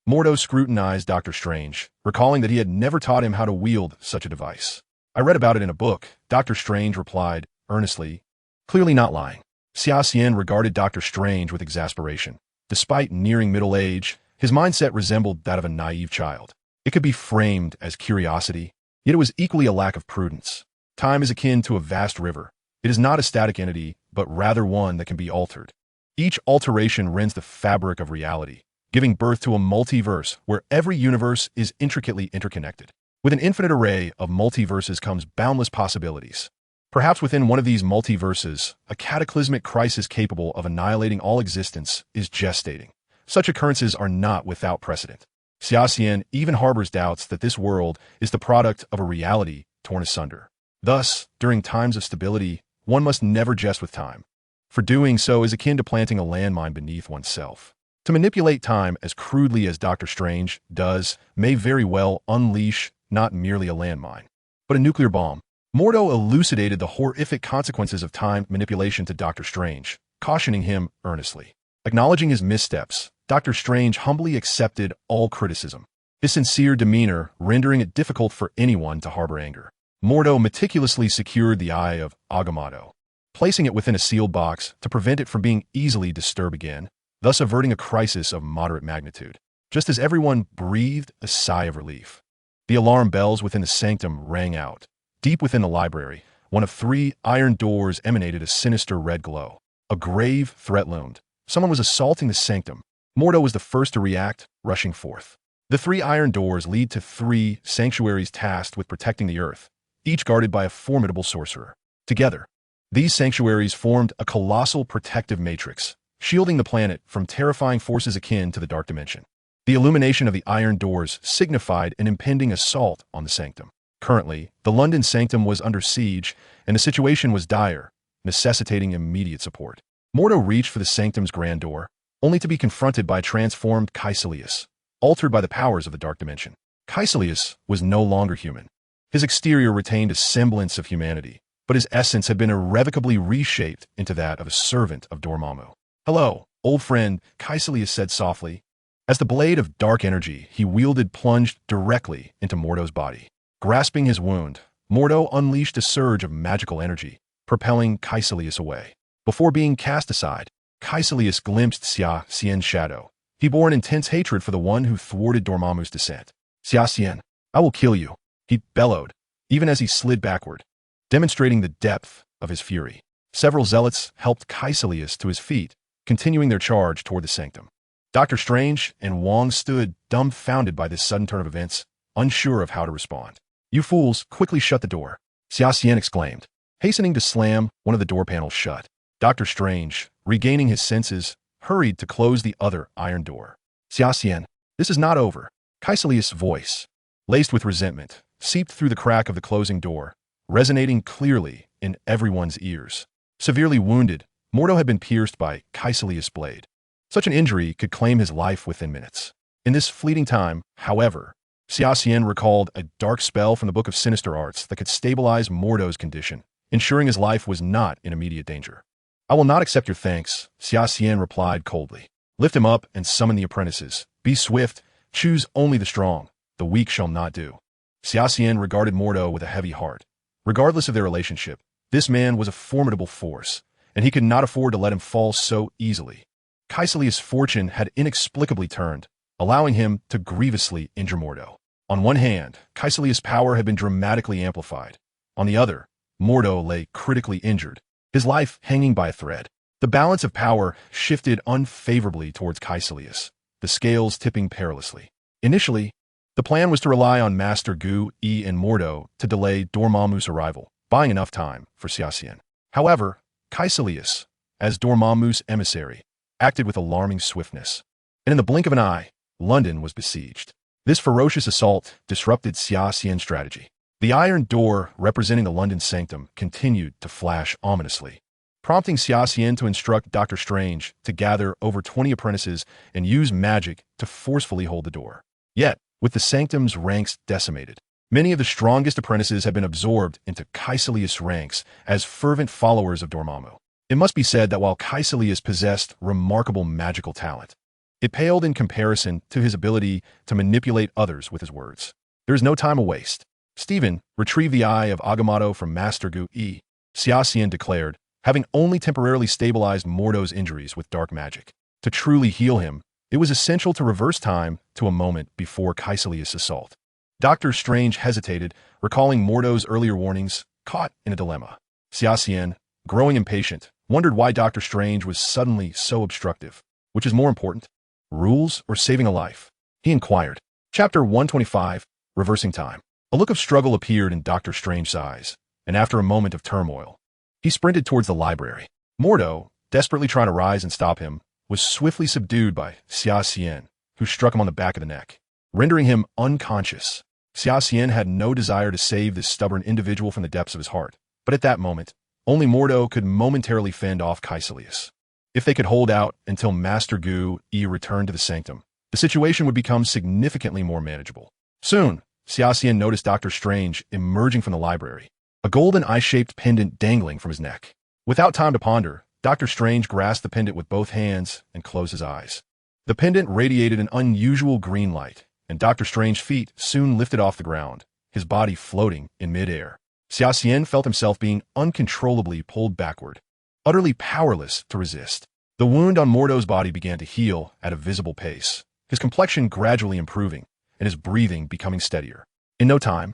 Mordo scrutinized Dr. Strange, recalling that he had never taught him how to wield such a device. "I read about it in a book," Dr. Strange replied, earnestly, clearly not lying. Xia Xian regarded Dr. Strange with exasperation. Despite nearing middle age, his mindset resembled that of a naive child. It could be framed as curiosity, yet it was equally a lack of prudence. Time is akin to a vast river. It is not a static entity, but rather one that can be altered. Each alteration rends the fabric of reality, giving birth to a multiverse where every universe is intricately interconnected. With an infinite array of multiverses comes boundless possibilities. Perhaps within one of these multiverses, a cataclysmic crisis capable of annihilating all existence is gestating. Such occurrences are not without precedent. Xia Xian even harbors doubts that this world is the product of a reality torn asunder. Thus, during times of stability, one must never jest with time, for doing so is akin to planting a landmine beneath oneself. To manipulate time as crudely as Dr. Strange does may very well unleash not merely a landmine, but a nuclear bomb. Mordo elucidated the horrific consequences of time manipulation to Dr. Strange, cautioning him earnestly. Acknowledging his missteps, Dr. Strange humbly accepted all criticism, his sincere demeanor rendering it difficult for anyone to harbor anger. Mordo meticulously secured the Eye of Agamotto, placing it within a sealed box to prevent it from being easily disturbed again, thus averting a crisis of moderate magnitude. Just as everyone breathed a sigh of relief, the alarm bells within the sanctum rang out. Deep within the library, one of 3 iron doors emanated a sinister red glow. A grave threat loomed. Someone was assaulting the sanctum. Mordo was the first to react, rushing forth. The three iron doors lead to three sanctuaries tasked with protecting the earth, each guarded by a formidable sorcerer. Together, these sanctuaries formed a colossal protective matrix, shielding the planet from terrifying forces akin to the Dark Dimension. The illumination of the iron doors signified an impending assault on the sanctum. Currently, the London sanctum was under siege, and the situation was dire, necessitating immediate support. Mordo reached for the sanctum's grand door, only to be confronted by a transformed Caecilius, altered by the powers of the Dark Dimension. Caecilius was no longer human. His exterior retained a semblance of humanity, but his essence had been irrevocably reshaped into that of a servant of Dormammu. "Hello, old friend," Caecilius said softly. As the blade of dark energy he wielded plunged directly into Mordo's body. Grasping his wound, Mordo unleashed a surge of magical energy, propelling Caecilius away. Before being cast aside, Caecilius glimpsed Xia Xian's shadow. He bore an intense hatred for the one who thwarted Dormammu's descent. "Xia Xian, I will kill you," he bellowed, even as he slid backward, demonstrating the depth of his fury. Several zealots helped Caecilius to his feet, continuing their charge toward the sanctum. Dr. Strange and Wong stood dumbfounded by this sudden turn of events, unsure of how to respond. "You fools, quickly shut the door," Xia Xian exclaimed, hastening to slam one of the door panels shut. Dr. Strange, regaining his senses, hurried to close the other iron door. "Xia Xian, this is not over." Caecilius' voice, laced with resentment, seeped through the crack of the closing door, resonating clearly in everyone's ears. Severely wounded, Mordo had been pierced by Caecilius' blade. Such an injury could claim his life within minutes. In this fleeting time, however, Xia Xian recalled a dark spell from the Book of Sinister Arts that could stabilize Mordo's condition, ensuring his life was not in immediate danger. "I will not accept your thanks," Xia Xian replied coldly. "Lift him up and summon the apprentices. Be swift, choose only the strong, the weak shall not do." Xia Xian regarded Mordo with a heavy heart. Regardless of their relationship, this man was a formidable force, and he could not afford to let him fall so easily. Caecilius' fortune had inexplicably turned, allowing him to grievously injure Mordo. On one hand, Caecilius' power had been dramatically amplified. On the other, Mordo lay critically injured, his life hanging by a thread. The balance of power shifted unfavorably towards Caecilius, the scales tipping perilously. Initially, the plan was to rely on Master Gu, Yi, and Mordo to delay Dormammu's arrival, buying enough time for Xia Xian. However, Caecilius, as Dormammu's emissary, acted with alarming swiftness, and in the blink of an eye, London was besieged. This ferocious assault disrupted Xia Xian's strategy. The iron door representing the London sanctum continued to flash ominously, prompting Xia Xian to instruct Dr. Strange to gather over 20 apprentices and use magic to forcefully hold the door. Yet, with the sanctum's ranks decimated, many of the strongest apprentices had been absorbed into Caecilius' ranks as fervent followers of Dormammu. It must be said that while Caecilius possessed remarkable magical talent, it paled in comparison to his ability to manipulate others with his words. There is no time to waste. "Stephen, retrieve the eye of Agamotto from Master Gu Yi," Xia Xian declared, having only temporarily stabilized Mordo's injuries with dark magic. To truly heal him, it was essential to reverse time to a moment before Caecilius' assault. Dr. Strange hesitated, recalling Mordo's earlier warnings, caught in a dilemma. Xia Xian, growing impatient, wondered why Dr. Strange was suddenly so obstructive. Which is more important, rules or saving a life? He inquired. Chapter 125, Reversing Time. A look of struggle appeared in Dr. Strange's eyes, and after a moment of turmoil, he sprinted towards the library. Mordo, desperately trying to rise and stop him, was swiftly subdued by Xia Xian, who struck him on the back of the neck, rendering him unconscious. Xia Xian had no desire to save this stubborn individual from the depths of his heart, but at that moment, only Mordo could momentarily fend off Caecilius. If they could hold out until Master Gu Yi returned to the sanctum, the situation would become significantly more manageable. Soon, Xia Xian noticed Dr. Strange emerging from the library, a golden eye-shaped pendant dangling from his neck. Without time to ponder, Dr. Strange grasped the pendant with both hands and closed his eyes. The pendant radiated an unusual green light, and Dr. Strange's feet soon lifted off the ground, his body floating in midair. Xia Xian felt himself being uncontrollably pulled backward, utterly powerless to resist. The wound on Mordo's body began to heal at a visible pace, his complexion gradually improving, and his breathing becoming steadier. In no time,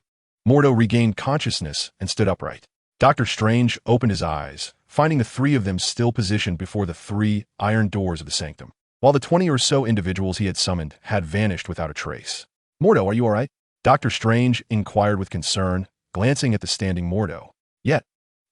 Mordo regained consciousness and stood upright. Dr. Strange opened his eyes, finding the three of them still positioned before the three iron doors of the sanctum. while the 20 or so individuals he had summoned had vanished without a trace. "Mordo, are you all right?" Dr. Strange inquired with concern, glancing at the standing Mordo. Yet,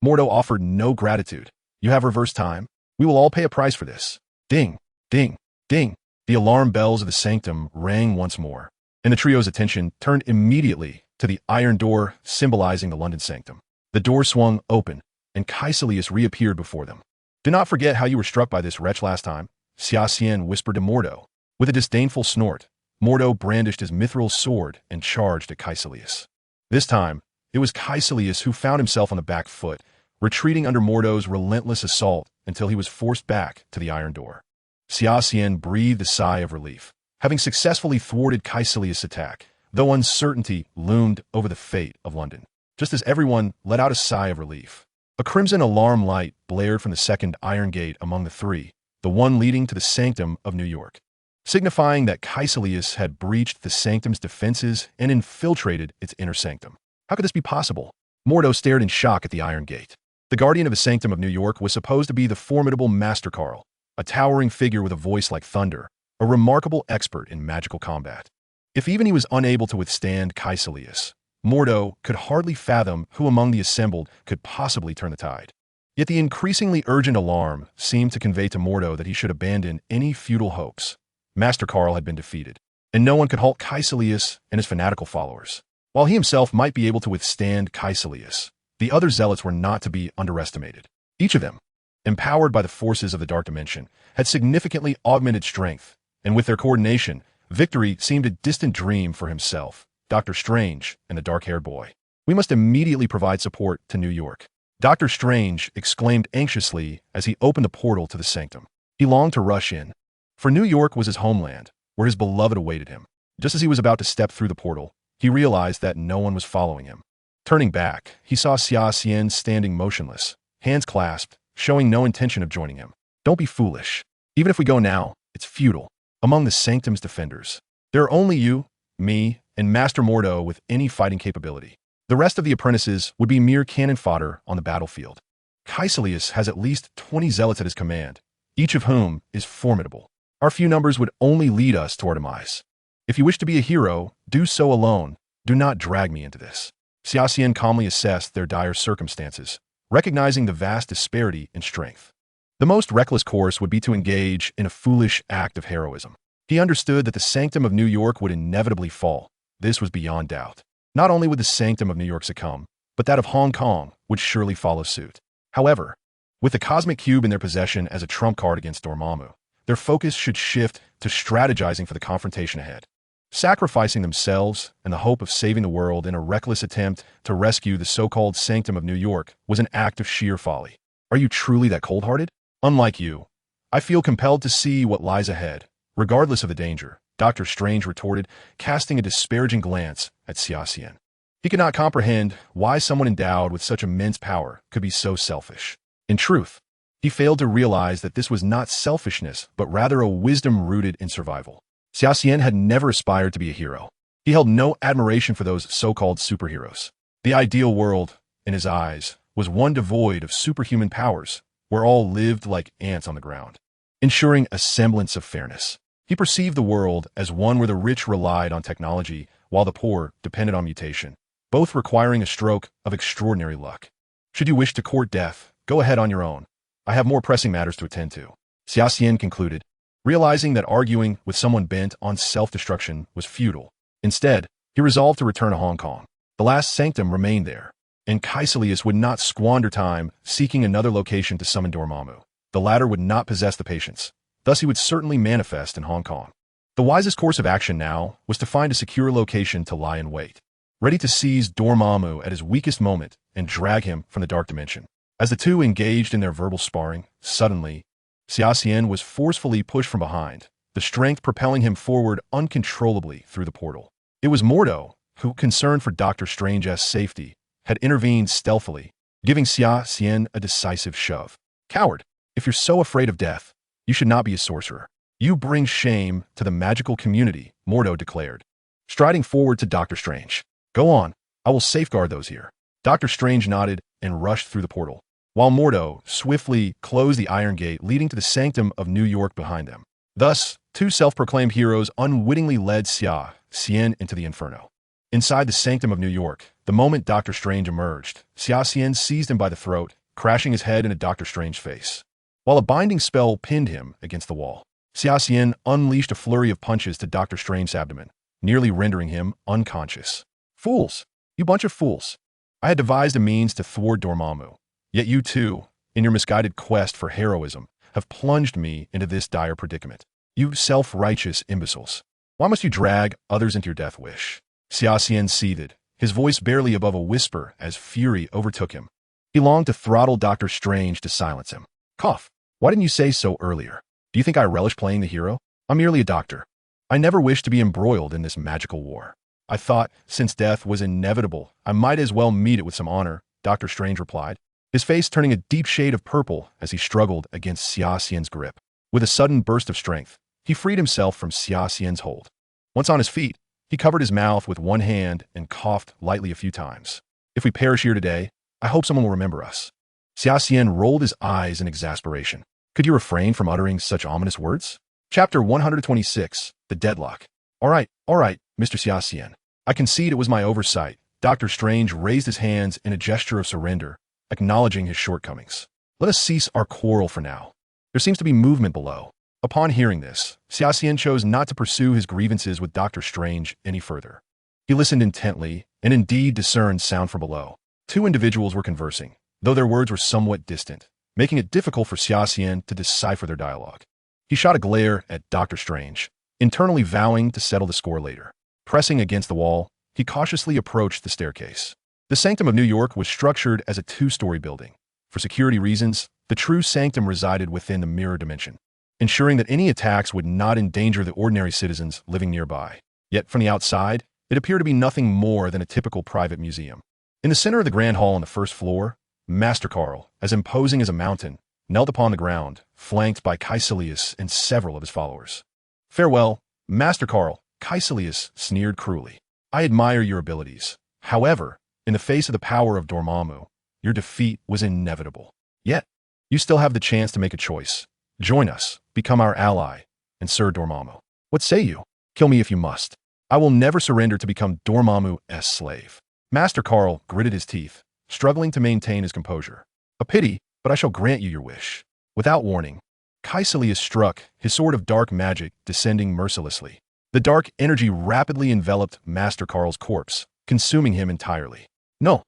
Mordo offered no gratitude. "You have reverse time. We will all pay a price for this." Ding, ding, ding. The alarm bells of the sanctum rang once more, and the trio's attention turned immediately to the iron door symbolizing the London sanctum. The door swung open, and Caecilius reappeared before them. "Do not forget how you were struck by this wretch last time," Xia Xian whispered to Mordo. With a disdainful snort, Mordo brandished his mithril sword and charged at Caecilius. This time, it was Caecilius who found himself on the back foot, retreating under Mordo's relentless assault until he was forced back to the iron door. Xia Xian breathed a sigh of relief, having successfully thwarted Caecilius' attack, though uncertainty loomed over the fate of London. Just as everyone let out a sigh of relief, a crimson alarm light blared from the second iron gate among the three, the one leading to the sanctum of New York, signifying that Caecilius had breached the sanctum's defenses and infiltrated its inner sanctum. How could this be possible? Mordo stared in shock at the iron gate. The guardian of the sanctum of New York was supposed to be the formidable Master Carl, a towering figure with a voice like thunder, a remarkable expert in magical combat. If even he was unable to withstand Caecilius, Mordo could hardly fathom who among the assembled could possibly turn the tide. Yet the increasingly urgent alarm seemed to convey to Mordo that he should abandon any futile hopes. Master Carl had been defeated, and no one could halt Caecilius and his fanatical followers. While he himself might be able to withstand Caecilius, the other zealots were not to be underestimated. Each of them, empowered by the forces of the Dark Dimension, had significantly augmented strength, and with their coordination, victory seemed a distant dream for himself, Dr. Strange, and the dark-haired boy. "We must immediately provide support to New York," Dr. Strange exclaimed anxiously as he opened the portal to the sanctum. He longed to rush in, for New York was his homeland, where his beloved awaited him. Just as he was about to step through the portal, he realized that no one was following him. Turning back, he saw Xia Xian standing motionless, hands clasped, showing no intention of joining him. "Don't be foolish. Even if we go now, it's futile. Among the sanctum's defenders, there are only you, me, and Master Mordo with any fighting capability. The rest of the apprentices would be mere cannon fodder on the battlefield. Caecilius has at least 20 zealots at his command, each of whom is formidable. Our few numbers would only lead us to our demise. If you wish to be a hero, do so alone. Do not drag me into this." Xia Xian calmly assessed their dire circumstances, recognizing the vast disparity in strength. The most reckless course would be to engage in a foolish act of heroism. He understood that the sanctum of New York would inevitably fall. This was beyond doubt. Not only would the sanctum of New York succumb, but that of Hong Kong would surely follow suit. However, with the cosmic cube in their possession as a trump card against Dormammu, their focus should shift to strategizing for the confrontation ahead. Sacrificing themselves and the hope of saving the world in a reckless attempt to rescue the so-called sanctum of New York was an act of sheer folly. "Are you truly that cold-hearted?" "Unlike you, I feel compelled to see what lies ahead, regardless of the danger," Dr. Strange retorted, casting a disparaging glance at Xia Xian. He could not comprehend why someone endowed with such immense power could be so selfish. In truth, he failed to realize that this was not selfishness, but rather a wisdom rooted in survival. Xia Xian had never aspired to be a hero. He held no admiration for those so-called superheroes. The ideal world, in his eyes, was one devoid of superhuman powers, where all lived like ants on the ground, ensuring a semblance of fairness. He perceived the world as one where the rich relied on technology while the poor depended on mutation, both requiring a stroke of extraordinary luck. "Should you wish to court death, go ahead on your own. I have more pressing matters to attend to," Xia Xian concluded, realizing that arguing with someone bent on self-destruction was futile. Instead, he resolved to return to Hong Kong. The last sanctum remained there, and Caecilius would not squander time seeking another location to summon Dormammu. The latter would not possess the patience. Thus he would certainly manifest in Hong Kong. The wisest course of action now was to find a secure location to lie in wait, ready to seize Dormammu at his weakest moment and drag him from the Dark Dimension. As the two engaged in their verbal sparring, suddenly, Xia Xian was forcefully pushed from behind, the strength propelling him forward uncontrollably through the portal. It was Mordo, who, concerned for Dr. Strange's safety, had intervened stealthily, giving Xia Xian a decisive shove. "Coward, if you're so afraid of death, you should not be a sorcerer. You bring shame to the magical community," Mordo declared, striding forward to Dr. Strange. "Go on, I will safeguard those here." Dr. Strange nodded and rushed through the portal, while Mordo swiftly closed the iron gate leading to the sanctum of New York behind them. Thus, two self-proclaimed heroes unwittingly led Xia Xian into the inferno. Inside the sanctum of New York, the moment Doctor Strange emerged, Xia Xian seized him by the throat, crashing his head into Doctor Strange's face. While a binding spell pinned him against the wall, Xia Xian unleashed a flurry of punches to Doctor Strange's abdomen, nearly rendering him unconscious. Fools! You bunch of fools! I had devised a means to thwart Dormammu. Yet you too, in your misguided quest for heroism, have plunged me into this dire predicament. You self-righteous imbeciles. Why must you drag others into your death wish? Xia Xian seethed, his voice barely above a whisper as fury overtook him. He longed to throttle Doctor Strange to silence him. Cough. Why didn't you say so earlier? Do you think I relish playing the hero? I'm merely a doctor. I never wished to be embroiled in this magical war. I thought, since death was inevitable, I might as well meet it with some honor, Doctor Strange replied, his face turning a deep shade of purple as he struggled against Xia Xian's grip. With a sudden burst of strength, he freed himself from Xia Xian's hold. Once on his feet, he covered his mouth with one hand and coughed lightly a few times. If we perish here today, I hope someone will remember us. Xia Xian rolled his eyes in exasperation. Could you refrain from uttering such ominous words? Chapter 126, The Deadlock. All right, Mr. Xia Xian. I concede it was my oversight. Doctor Strange raised his hands in a gesture of surrender, acknowledging his shortcomings. Let us cease our quarrel for now. There seems to be movement below. Upon hearing this, Xia Xian chose not to pursue his grievances with Doctor Strange any further. He listened intently, and indeed discerned sound from below. Two individuals were conversing, though their words were somewhat distant, making it difficult for Xia Xian to decipher their dialogue. He shot a glare at Doctor Strange, internally vowing to settle the score later. Pressing against the wall, he cautiously approached the staircase. The Sanctum of New York was structured as a two-story building. For security reasons, the true sanctum resided within the mirror dimension, ensuring that any attacks would not endanger the ordinary citizens living nearby. Yet from the outside, it appeared to be nothing more than a typical private museum. In the center of the grand hall on the first floor, Master Carl, as imposing as a mountain, knelt upon the ground, flanked by Caecilius and several of his followers. Farewell, Master Carl, Caecilius sneered cruelly. I admire your abilities. However, in the face of the power of Dormammu, your defeat was inevitable. Yet, you still have the chance to make a choice. Join us, become our ally, and serve Dormammu. What say you? Kill me if you must. I will never surrender to become Dormammu's slave. Master Carl gritted his teeth, struggling to maintain his composure. A pity, but I shall grant you your wish. Without warning, Caecilius struck, his sword of dark magic descending mercilessly. The dark energy rapidly enveloped Master Carl's corpse, consuming him entirely. No.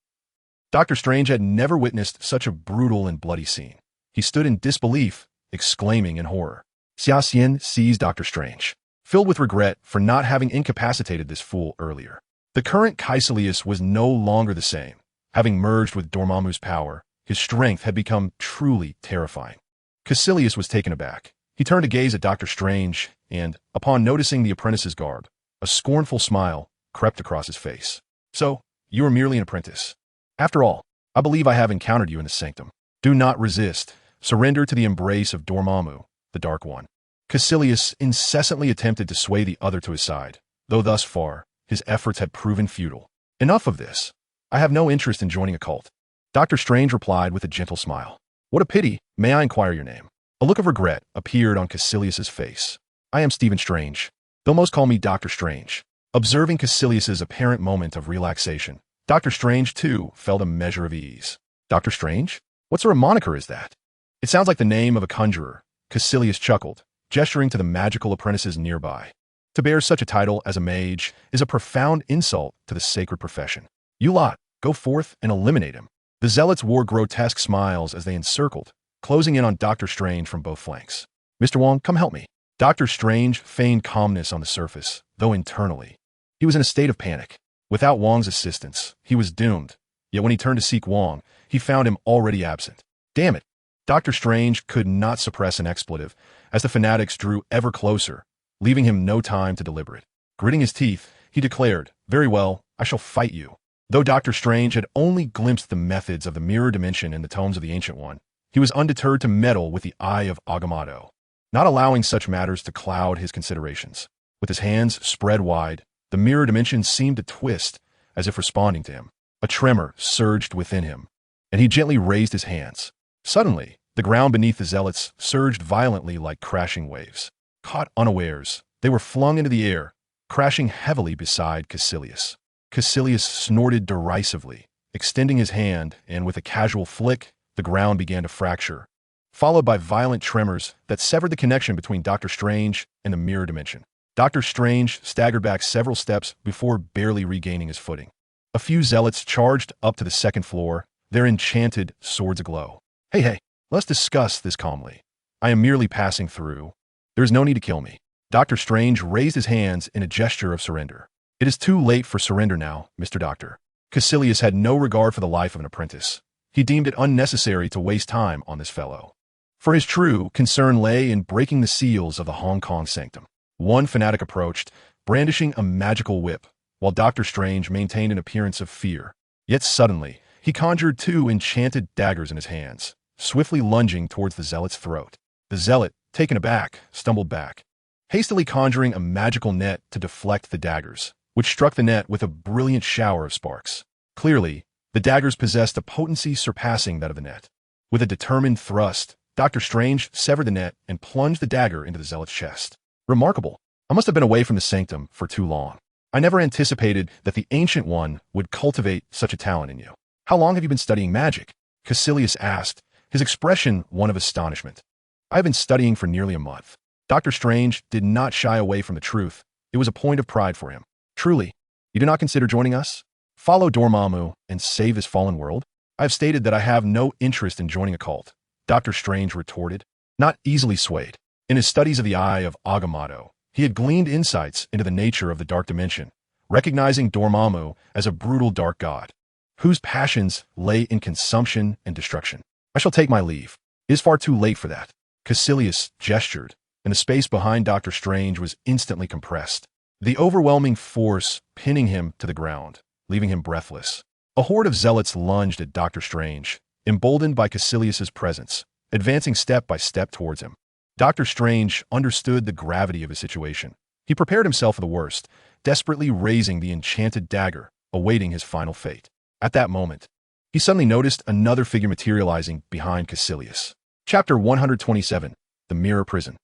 Doctor Strange had never witnessed such a brutal and bloody scene. He stood in disbelief, exclaiming in horror. Xia Xian seized Doctor Strange, filled with regret for not having incapacitated this fool earlier. The current Caecilius was no longer the same. Having merged with Dormammu's power, his strength had become truly terrifying. Caecilius was taken aback. He turned to gaze at Doctor Strange, and, upon noticing the apprentice's garb, a scornful smile crept across his face. So, you are merely an apprentice. After all, I believe I have encountered you in the sanctum. Do not resist. Surrender to the embrace of Dormammu, the Dark One. Caecilius incessantly attempted to sway the other to his side, though thus far, his efforts had proven futile. Enough of this. I have no interest in joining a cult. Doctor Strange replied with a gentle smile. What a pity. May I inquire your name? A look of regret appeared on Caecilius's face. I am Stephen Strange. They'll most call me Doctor Strange. Observing Caecilius's apparent moment of relaxation, Doctor Strange, too, felt a measure of ease. Doctor Strange? What sort of moniker is that? It sounds like the name of a conjurer. Caecilius chuckled, gesturing to the magical apprentices nearby. To bear such a title as a mage is a profound insult to the sacred profession. You lot, go forth and eliminate him. The zealots wore grotesque smiles as they encircled, closing in on Doctor Strange from both flanks. Mr. Wong, come help me. Doctor Strange feigned calmness on the surface, though internally, he was in a state of panic. Without Wong's assistance, he was doomed. Yet when he turned to seek Wong, he found him already absent. Damn it! Doctor Strange could not suppress an expletive as the fanatics drew ever closer, leaving him no time to deliberate. Gritting his teeth, he declared, Very well, I shall fight you. Though Doctor Strange had only glimpsed the methods of the mirror dimension in the tomes of the Ancient One, he was undeterred to meddle with the eye of Agamotto, not allowing such matters to cloud his considerations. With his hands spread wide, the mirror dimension seemed to twist, as if responding to him. A tremor surged within him, and he gently raised his hands. Suddenly, the ground beneath the zealots surged violently like crashing waves. Caught unawares, they were flung into the air, crashing heavily beside Caecilius. Caecilius snorted derisively, extending his hand, and with a casual flick, the ground began to fracture, followed by violent tremors that severed the connection between Dr. Strange and the mirror dimension. Dr. Strange staggered back several steps before barely regaining his footing. A few zealots charged up to the second floor, their enchanted swords aglow. Hey, let's discuss this calmly. I am merely passing through. There is no need to kill me. Dr. Strange raised his hands in a gesture of surrender. It is too late for surrender now, Mr. Doctor. Caecilius had no regard for the life of an apprentice. He deemed it unnecessary to waste time on this fellow. For his true concern lay in breaking the seals of the Hong Kong sanctum. One fanatic approached, brandishing a magical whip, while Dr. Strange maintained an appearance of fear. Yet suddenly, he conjured two enchanted daggers in his hands, swiftly lunging towards the zealot's throat. The zealot, taken aback, stumbled back, hastily conjuring a magical net to deflect the daggers, which struck the net with a brilliant shower of sparks. Clearly, the daggers possessed a potency surpassing that of the net. With a determined thrust, Dr. Strange severed the net and plunged the dagger into the zealot's chest. Remarkable. I must have been away from the sanctum for too long. I never anticipated that the Ancient One would cultivate such a talent in you. How long have you been studying magic? Caecilius asked, his expression one of astonishment. I have been studying for nearly a month. Dr. Strange did not shy away from the truth. It was a point of pride for him. Truly, you do not consider joining us? Follow Dormammu and save his fallen world? I have stated that I have no interest in joining a cult, Dr. Strange retorted, not easily swayed. In his studies of the Eye of Agamotto, he had gleaned insights into the nature of the dark dimension, recognizing Dormammu as a brutal dark god, whose passions lay in consumption and destruction. I shall take my leave. It is far too late for that. Caecilius gestured, and the space behind Dr. Strange was instantly compressed, the overwhelming force pinning him to the ground, leaving him breathless. A horde of zealots lunged at Dr. Strange, emboldened by Caecilius's presence, advancing step by step towards him. Dr. Strange understood the gravity of his situation. He prepared himself for the worst, desperately raising the enchanted dagger, awaiting his final fate. At that moment, he suddenly noticed another figure materializing behind Caecilius. Chapter 127, The Mirror Prison.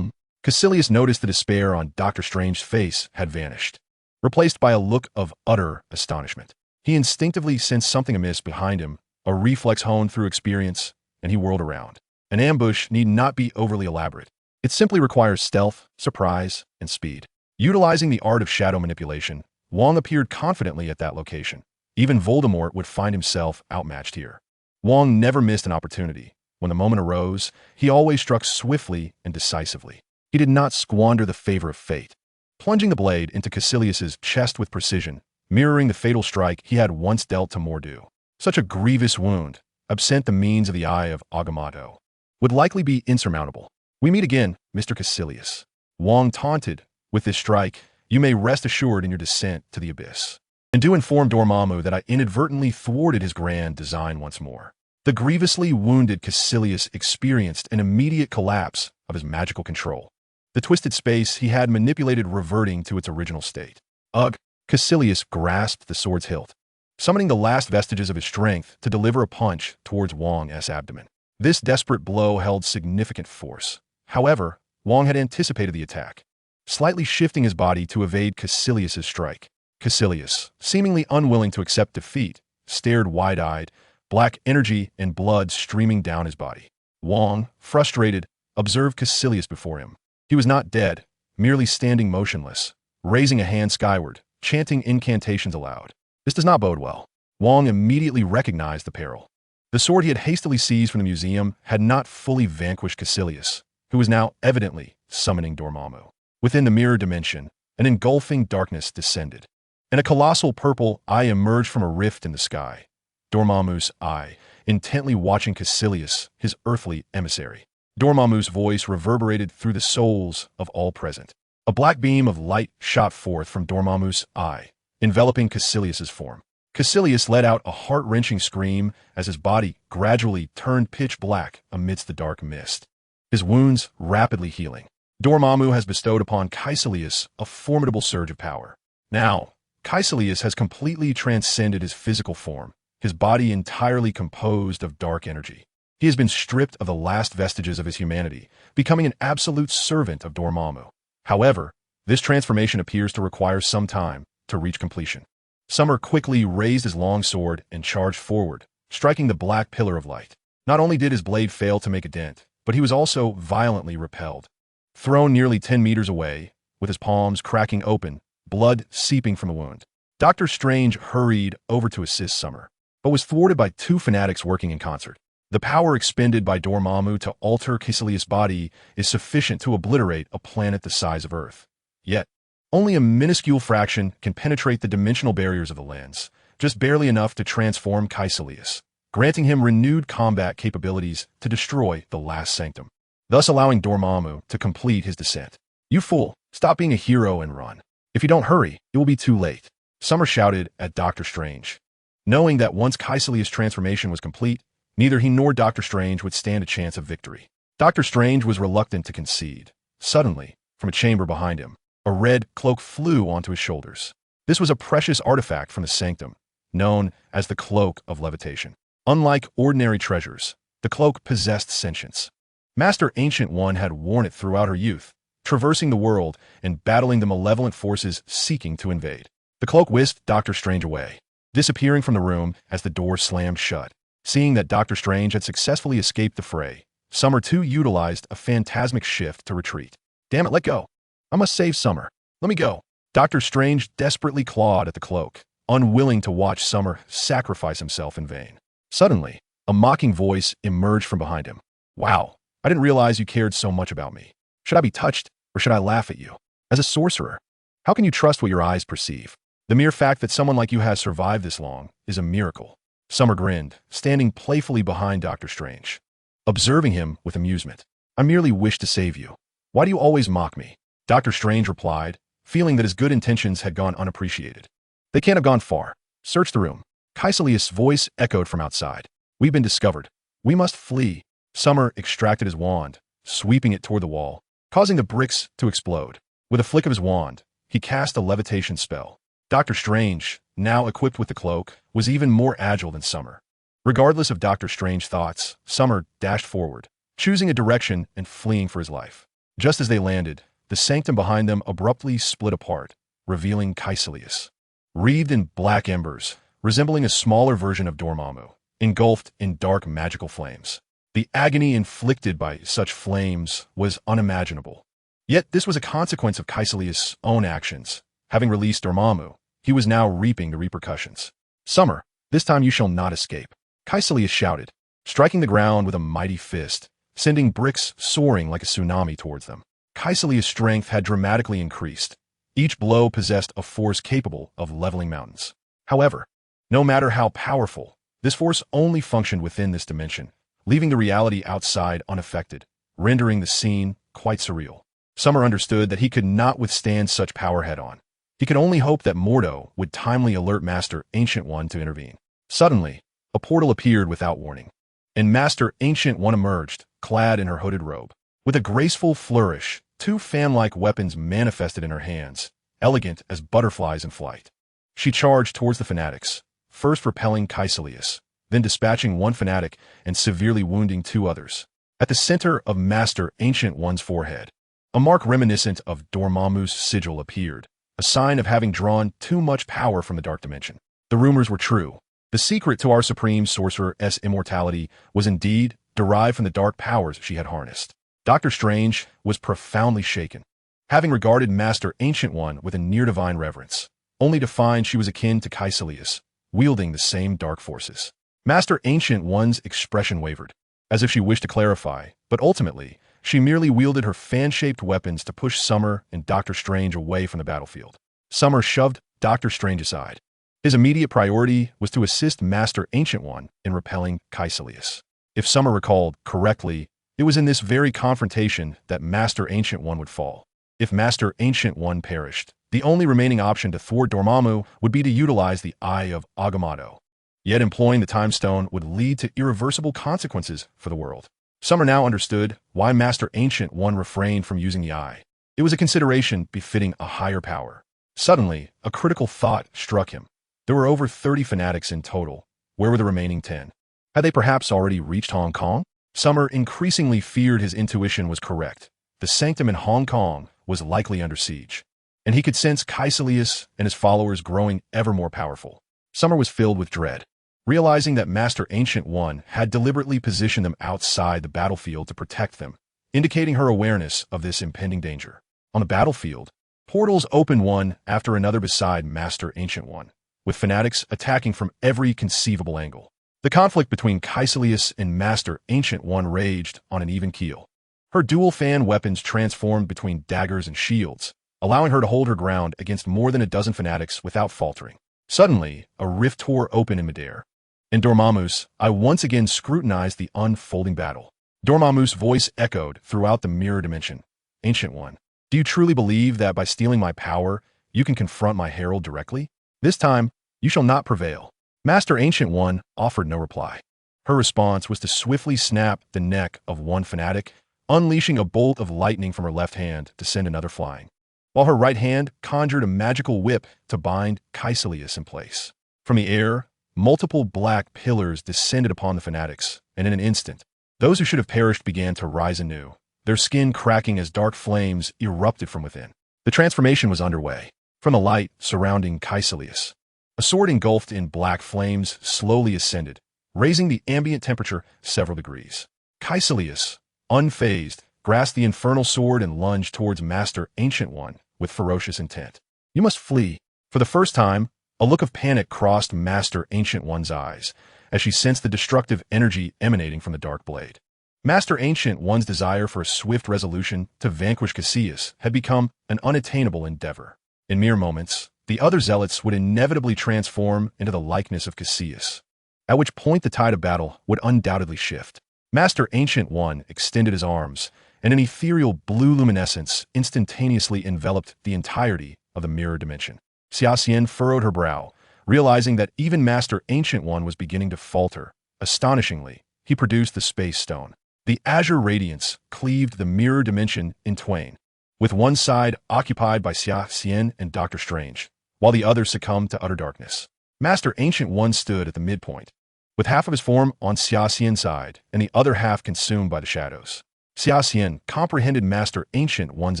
Caecilius noticed the despair on Dr. Strange's face had vanished, replaced by a look of utter astonishment. He instinctively sensed something amiss behind him, a reflex honed through experience, and he whirled around. An ambush need not be overly elaborate. It simply requires stealth, surprise, and speed. Utilizing the art of shadow manipulation, Wong appeared confidently at that location. Even Voldemort would find himself outmatched here. Wong never missed an opportunity. When the moment arose, he always struck swiftly and decisively. He did not squander the favor of fate, plunging the blade into Caecilius's chest with precision, mirroring the fatal strike he had once dealt to Mordu. Such a grievous wound, absent the means of the Eye of Agamotto, would likely be insurmountable. We meet again, Mr. Caecilius. Wong taunted, with this strike, you may rest assured in your descent to the abyss. And do inform Dormammu that I inadvertently thwarted his grand design once more. The grievously wounded Caecilius experienced an immediate collapse of his magical control. The twisted space he had manipulated reverting to its original state. Ugh! Caecilius grasped the sword's hilt, summoning the last vestiges of his strength to deliver a punch towards Wong's abdomen. This desperate blow held significant force. However, Wong had anticipated the attack, slightly shifting his body to evade Caecilius's strike. Caecilius, seemingly unwilling to accept defeat, stared wide-eyed, black energy and blood streaming down his body. Wong, frustrated, observed Caecilius before him. He was not dead, merely standing motionless, raising a hand skyward, chanting incantations aloud. This does not bode well. Wong immediately recognized the peril. The sword he had hastily seized from the museum had not fully vanquished Caecilius, who was now evidently summoning Dormammu. Within the mirror dimension, an engulfing darkness descended, and a colossal purple eye emerged from a rift in the sky. Dormammu's eye, intently watching Caecilius, his earthly emissary. Dormammu's voice reverberated through the souls of all present. A black beam of light shot forth from Dormammu's eye, enveloping Caecilius's form. Caecilius let out a heart-wrenching scream as his body gradually turned pitch black amidst the dark mist, his wounds rapidly healing. Dormammu has bestowed upon Caecilius a formidable surge of power. Now, Caecilius has completely transcended his physical form, his body entirely composed of dark energy. He has been stripped of the last vestiges of his humanity, becoming an absolute servant of Dormammu. However, this transformation appears to require some time to reach completion. Summer quickly raised his long sword and charged forward, striking the black pillar of light. Not only did his blade fail to make a dent, but he was also violently repelled. Thrown nearly 10 meters away, with his palms cracking open, blood seeping from the wound. Dr. Strange hurried over to assist Summer, but was thwarted by two fanatics working in concert. The power expended by Dormammu to alter Kaecilius' body is sufficient to obliterate a planet the size of Earth. Yet, only a minuscule fraction can penetrate the dimensional barriers of the lens, just barely enough to transform Kaecilius, granting him renewed combat capabilities to destroy the last sanctum, thus allowing Dormammu to complete his descent. "You fool, stop being a hero and run. If you don't hurry, it will be too late," Summer shouted at Dr. Strange. Knowing that once Kaecilius' transformation was complete, neither he nor Dr. Strange would stand a chance of victory. Dr. Strange was reluctant to concede. Suddenly, from a chamber behind him, a red cloak flew onto his shoulders. This was a precious artifact from the sanctum, known as the Cloak of Levitation. Unlike ordinary treasures, the cloak possessed sentience. Master Ancient One had worn it throughout her youth, traversing the world and battling the malevolent forces seeking to invade. The cloak whisked Dr. Strange away, disappearing from the room as the door slammed shut. Seeing that Dr. Strange had successfully escaped the fray, Summer too utilized a phantasmic shift to retreat. "Damn it, let go. I must save Summer. Let me go." Dr. Strange desperately clawed at the cloak, unwilling to watch Summer sacrifice himself in vain. Suddenly, a mocking voice emerged from behind him. "Wow, I didn't realize you cared so much about me. Should I be touched, or should I laugh at you? As a sorcerer, how can you trust what your eyes perceive? The mere fact that someone like you has survived this long is a miracle." Summer grinned, standing playfully behind Dr. Strange, observing him with amusement. "I merely wish to save you. Why do you always mock me?" Dr. Strange replied, feeling that his good intentions had gone unappreciated. "They can't have gone far. Search the room." Kaecilius' voice echoed from outside. "We've been discovered. We must flee." Summer extracted his wand, sweeping it toward the wall, causing the bricks to explode. With a flick of his wand, he cast a levitation spell. Dr. Strange, now equipped with the cloak, was even more agile than Summer. Regardless of Dr. Strange's thoughts, Summer dashed forward, choosing a direction and fleeing for his life. Just as they landed, the sanctum behind them abruptly split apart, revealing Kaecilius, wreathed in black embers, resembling a smaller version of Dormammu, engulfed in dark magical flames. The agony inflicted by such flames was unimaginable. Yet this was a consequence of Kaecilius' own actions. Having released Dormammu, he was now reaping the repercussions. "Summer, this time you shall not escape," Kaecilius shouted, striking the ground with a mighty fist, sending bricks soaring like a tsunami towards them. Kaecilius' strength had dramatically increased. Each blow possessed a force capable of leveling mountains. However, no matter how powerful, this force only functioned within this dimension, leaving the reality outside unaffected, rendering the scene quite surreal. Summer understood that he could not withstand such power head-on. He could only hope that Mordo would timely alert Master Ancient One to intervene. Suddenly, a portal appeared without warning, and Master Ancient One emerged, clad in her hooded robe. With a graceful flourish, two fan-like weapons manifested in her hands, elegant as butterflies in flight. She charged towards the fanatics, first repelling Kaecilius, then dispatching one fanatic and severely wounding two others. At the center of Master Ancient One's forehead, a mark reminiscent of Dormammu's sigil appeared, a sign of having drawn too much power from the dark dimension. The rumors were true. The secret to our supreme sorcerer's immortality was indeed derived from the dark powers she had harnessed. Dr. Strange was profoundly shaken, having regarded Master Ancient One with a near-divine reverence, only to find she was akin to Kaecilius, wielding the same dark forces. Master Ancient One's expression wavered, as if she wished to clarify, but ultimately, she merely wielded her fan-shaped weapons to push Summer and Dr. Strange away from the battlefield. Summer shoved Dr. Strange aside. His immediate priority was to assist Master Ancient One in repelling Kaecilius. If Summer recalled correctly, it was in this very confrontation that Master Ancient One would fall. If Master Ancient One perished, the only remaining option to thwart Dormammu would be to utilize the Eye of Agamotto. Yet employing the Time Stone would lead to irreversible consequences for the world. Summer now understood why Master Ancient One refrained from using the Eye. It was a consideration befitting a higher power. Suddenly, a critical thought struck him. There were over 30 fanatics in total. Where were the remaining 10? Had they perhaps already reached Hong Kong? Summer increasingly feared his intuition was correct. The sanctum in Hong Kong was likely under siege, and he could sense Caecilius and his followers growing ever more powerful. Summer was filled with dread, realizing that Master Ancient One had deliberately positioned them outside the battlefield to protect them, indicating her awareness of this impending danger. On the battlefield, portals opened one after another beside Master Ancient One, with fanatics attacking from every conceivable angle. The conflict between Caecilius and Master Ancient One raged on an even keel. Her dual-fan weapons transformed between daggers and shields, allowing her to hold her ground against more than a dozen fanatics without faltering. Suddenly, a rift tore open in midair. In Dormammu's, I once again scrutinized the unfolding battle. Dormammu's voice echoed throughout the mirror dimension. Ancient One, do you truly believe that by stealing my power, you can confront my herald directly? This time, you shall not prevail. Master Ancient One offered no reply. Her response was to swiftly snap the neck of one fanatic, unleashing a bolt of lightning from her left hand to send another flying, while her right hand conjured a magical whip to bind Caecilius in place. From the air, multiple black pillars descended upon the fanatics, and in an instant, those who should have perished began to rise anew, their skin cracking as dark flames erupted from within. The transformation was underway. From the light surrounding Caecilius, a sword engulfed in black flames slowly ascended, raising the ambient temperature several degrees. Caecilius, unfazed, grasped the infernal sword and lunged towards Master Ancient One with ferocious intent. You must flee. For the first time, a look of panic crossed Master Ancient One's eyes as she sensed the destructive energy emanating from the dark blade. Master Ancient One's desire for a swift resolution to vanquish Caecilius had become an unattainable endeavor. In mere moments, the other zealots would inevitably transform into the likeness of Caecilius, at which point the tide of battle would undoubtedly shift. Master Ancient One extended his arms, and an ethereal blue luminescence instantaneously enveloped the entirety of the mirror dimension. Xia Xian furrowed her brow, realizing that even Master Ancient One was beginning to falter. Astonishingly, he produced the space stone. The azure radiance cleaved the mirror dimension in twain, with one side occupied by Xia Xian and Doctor Strange, while the other succumbed to utter darkness. Master Ancient One stood at the midpoint, with half of his form on Xia Xian's side and the other half consumed by the shadows. Xia Xian comprehended Master Ancient One's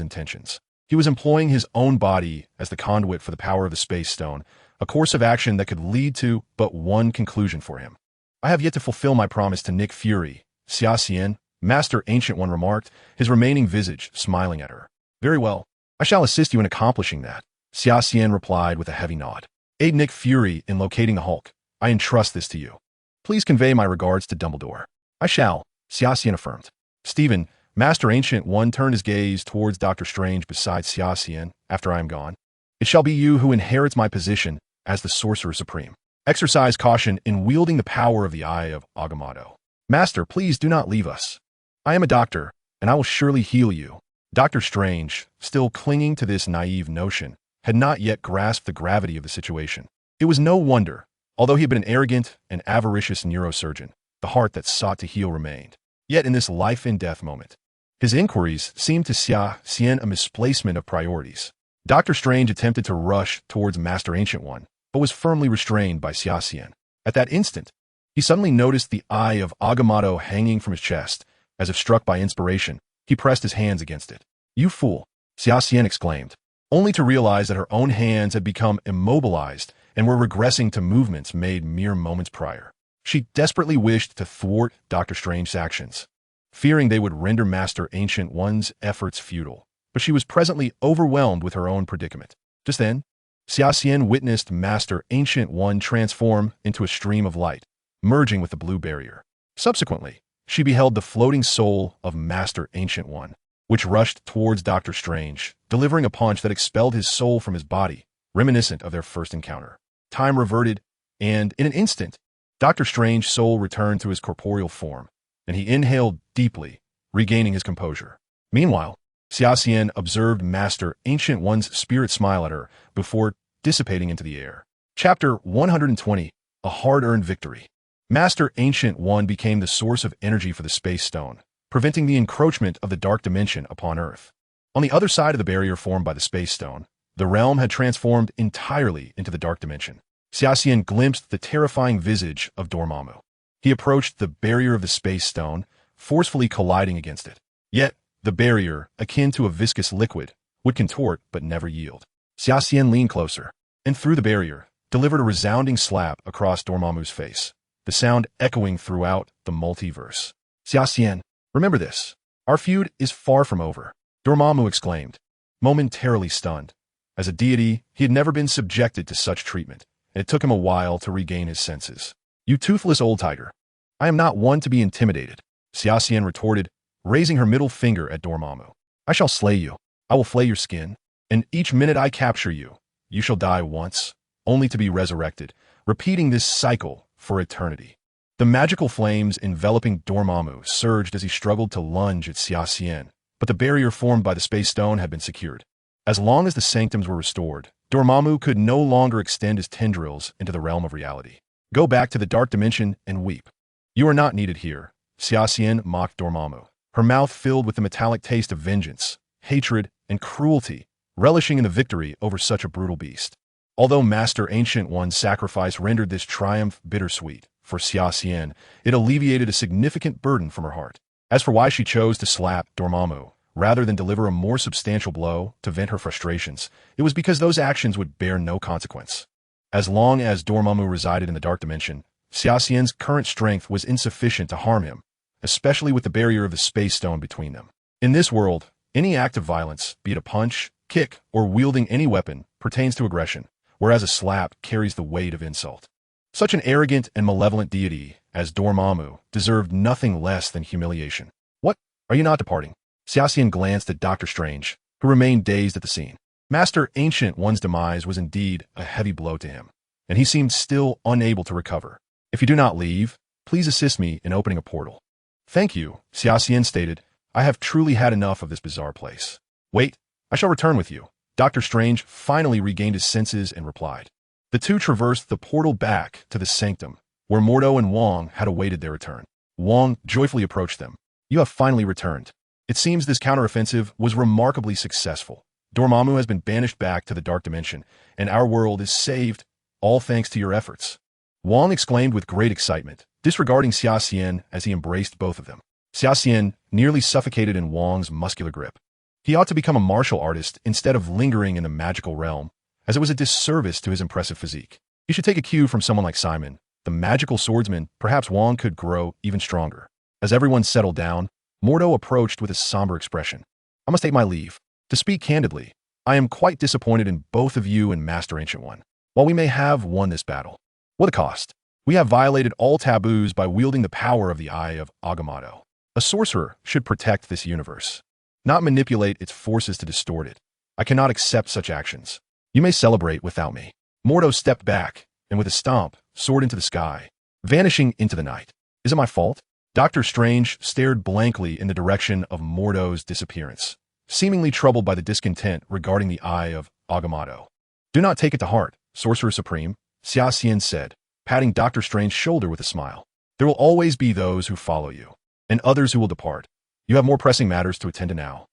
intentions. He was employing his own body as the conduit for the power of the Space Stone, a course of action that could lead to but one conclusion for him. I have yet to fulfill my promise to Nick Fury, Xia Xian, Master Ancient One remarked, his remaining visage smiling at her. Very well, I shall assist you in accomplishing that, Xia Xian replied with a heavy nod. Aid Nick Fury in locating the Hulk. I entrust this to you. Please convey my regards to Dumbledore. I shall, Xia Xian affirmed. Stephen, Master Ancient One turned his gaze towards Doctor Strange beside Xia Xian after I am gone. It shall be you who inherits my position as the Sorcerer Supreme. Exercise caution in wielding the power of the Eye of Agamotto. Master, please do not leave us. I am a doctor, and I will surely heal you. Doctor Strange, still clinging to this naive notion, had not yet grasped the gravity of the situation. It was no wonder, although he had been an arrogant and avaricious neurosurgeon, the heart that sought to heal remained. Yet in this life-and-death moment, his inquiries seemed to Xia Xian a misplacement of priorities. Doctor Strange attempted to rush towards Master Ancient One, but was firmly restrained by Xia Xian. At that instant, he suddenly noticed the Eye of Agamotto hanging from his chest. As if struck by inspiration, he pressed his hands against it. You fool, Xia Xian exclaimed, only to realize that her own hands had become immobilized and were regressing to movements made mere moments prior. She desperately wished to thwart Doctor Strange's actions, fearing they would render Master Ancient One's efforts futile, but she was presently overwhelmed with her own predicament. Just then, Xia Xian witnessed Master Ancient One transform into a stream of light, merging with the blue barrier. Subsequently, she beheld the floating soul of Master Ancient One, which rushed towards Doctor Strange, delivering a punch that expelled his soul from his body, reminiscent of their first encounter. Time reverted, and in an instant, Doctor Strange's soul returned to his corporeal form, and he inhaled deeply, regaining his composure. Meanwhile, Xia Xian observed Master Ancient One's spirit smile at her before dissipating into the air. Chapter 120, A Hard-Earned Victory. Master Ancient One became the source of energy for the Space Stone, preventing the encroachment of the Dark Dimension upon Earth. On the other side of the barrier formed by the Space Stone, the realm had transformed entirely into the Dark Dimension. Xia Xian glimpsed the terrifying visage of Dormammu. He approached the barrier of the Space Stone, forcefully colliding against it. Yet, the barrier, akin to a viscous liquid, would contort but never yield. Xia Xian leaned closer, and through the barrier, delivered a resounding slap across Dormammu's face, the sound echoing throughout the multiverse. Xia Xian, remember this. Our feud is far from over, Dormammu exclaimed, momentarily stunned. As a deity, he had never been subjected to such treatment, and it took him a while to regain his senses. You toothless old tiger. I am not one to be intimidated, Xia Xian retorted, raising her middle finger at Dormammu. I shall slay you. I will flay your skin, and each minute I capture you, you shall die once, only to be resurrected, repeating this cycle for eternity. The magical flames enveloping Dormammu surged as he struggled to lunge at Xia Xian, but the barrier formed by the space stone had been secured. As long as the sanctums were restored, Dormammu could no longer extend his tendrils into the realm of reality. Go back to the dark dimension and weep. You are not needed here, Xia Xian mocked Dormammu, her mouth filled with the metallic taste of vengeance, hatred, and cruelty, relishing in the victory over such a brutal beast. Although Master Ancient One's sacrifice rendered this triumph bittersweet for Xia Xian, it alleviated a significant burden from her heart. As for why she chose to slap Dormammu, rather than deliver a more substantial blow to vent her frustrations, it was because those actions would bear no consequence. As long as Dormammu resided in the dark dimension, Xia Xian's current strength was insufficient to harm him, especially with the barrier of the space stone between them. In this world, any act of violence, be it a punch, kick, or wielding any weapon, pertains to aggression, whereas a slap carries the weight of insult. Such an arrogant and malevolent deity as Dormammu deserved nothing less than humiliation. What? Are you not departing? Xia Xian glanced at Dr. Strange, who remained dazed at the scene. Master Ancient One's demise was indeed a heavy blow to him, and he seemed still unable to recover. If you do not leave, please assist me in opening a portal. Thank you, Xia Xian stated. I have truly had enough of this bizarre place. Wait, I shall return with you. Dr. Strange finally regained his senses and replied. The two traversed the portal back to the sanctum, where Mordo and Wong had awaited their return. Wong joyfully approached them. You have finally returned. It seems this counteroffensive was remarkably successful. Dormammu has been banished back to the dark dimension, and our world is saved, all thanks to your efforts. Wong exclaimed with great excitement, disregarding Xia Xian as he embraced both of them. Xia Xian nearly suffocated in Wong's muscular grip. He ought to become a martial artist instead of lingering in the magical realm, as it was a disservice to his impressive physique. He should take a cue from someone like Simon, the magical swordsman. Perhaps Wong could grow even stronger. As everyone settled down, Mordo approached with a somber expression. I must take my leave. To speak candidly, I am quite disappointed in both of you and Master Ancient One. While we may have won this battle, what a cost. We have violated all taboos by wielding the power of the Eye of Agamotto. A sorcerer should protect this universe, not manipulate its forces to distort it. I cannot accept such actions. You may celebrate without me. Mordo stepped back, and with a stomp, soared into the sky, vanishing into the night. Is it my fault? Dr. Strange stared blankly in the direction of Mordo's disappearance, seemingly troubled by the discontent regarding the Eye of Agamotto. Do not take it to heart, Sorcerer Supreme, Xia Xian said, patting Dr. Strange's shoulder with a smile. There will always be those who follow you, and others who will depart. You have more pressing matters to attend to now.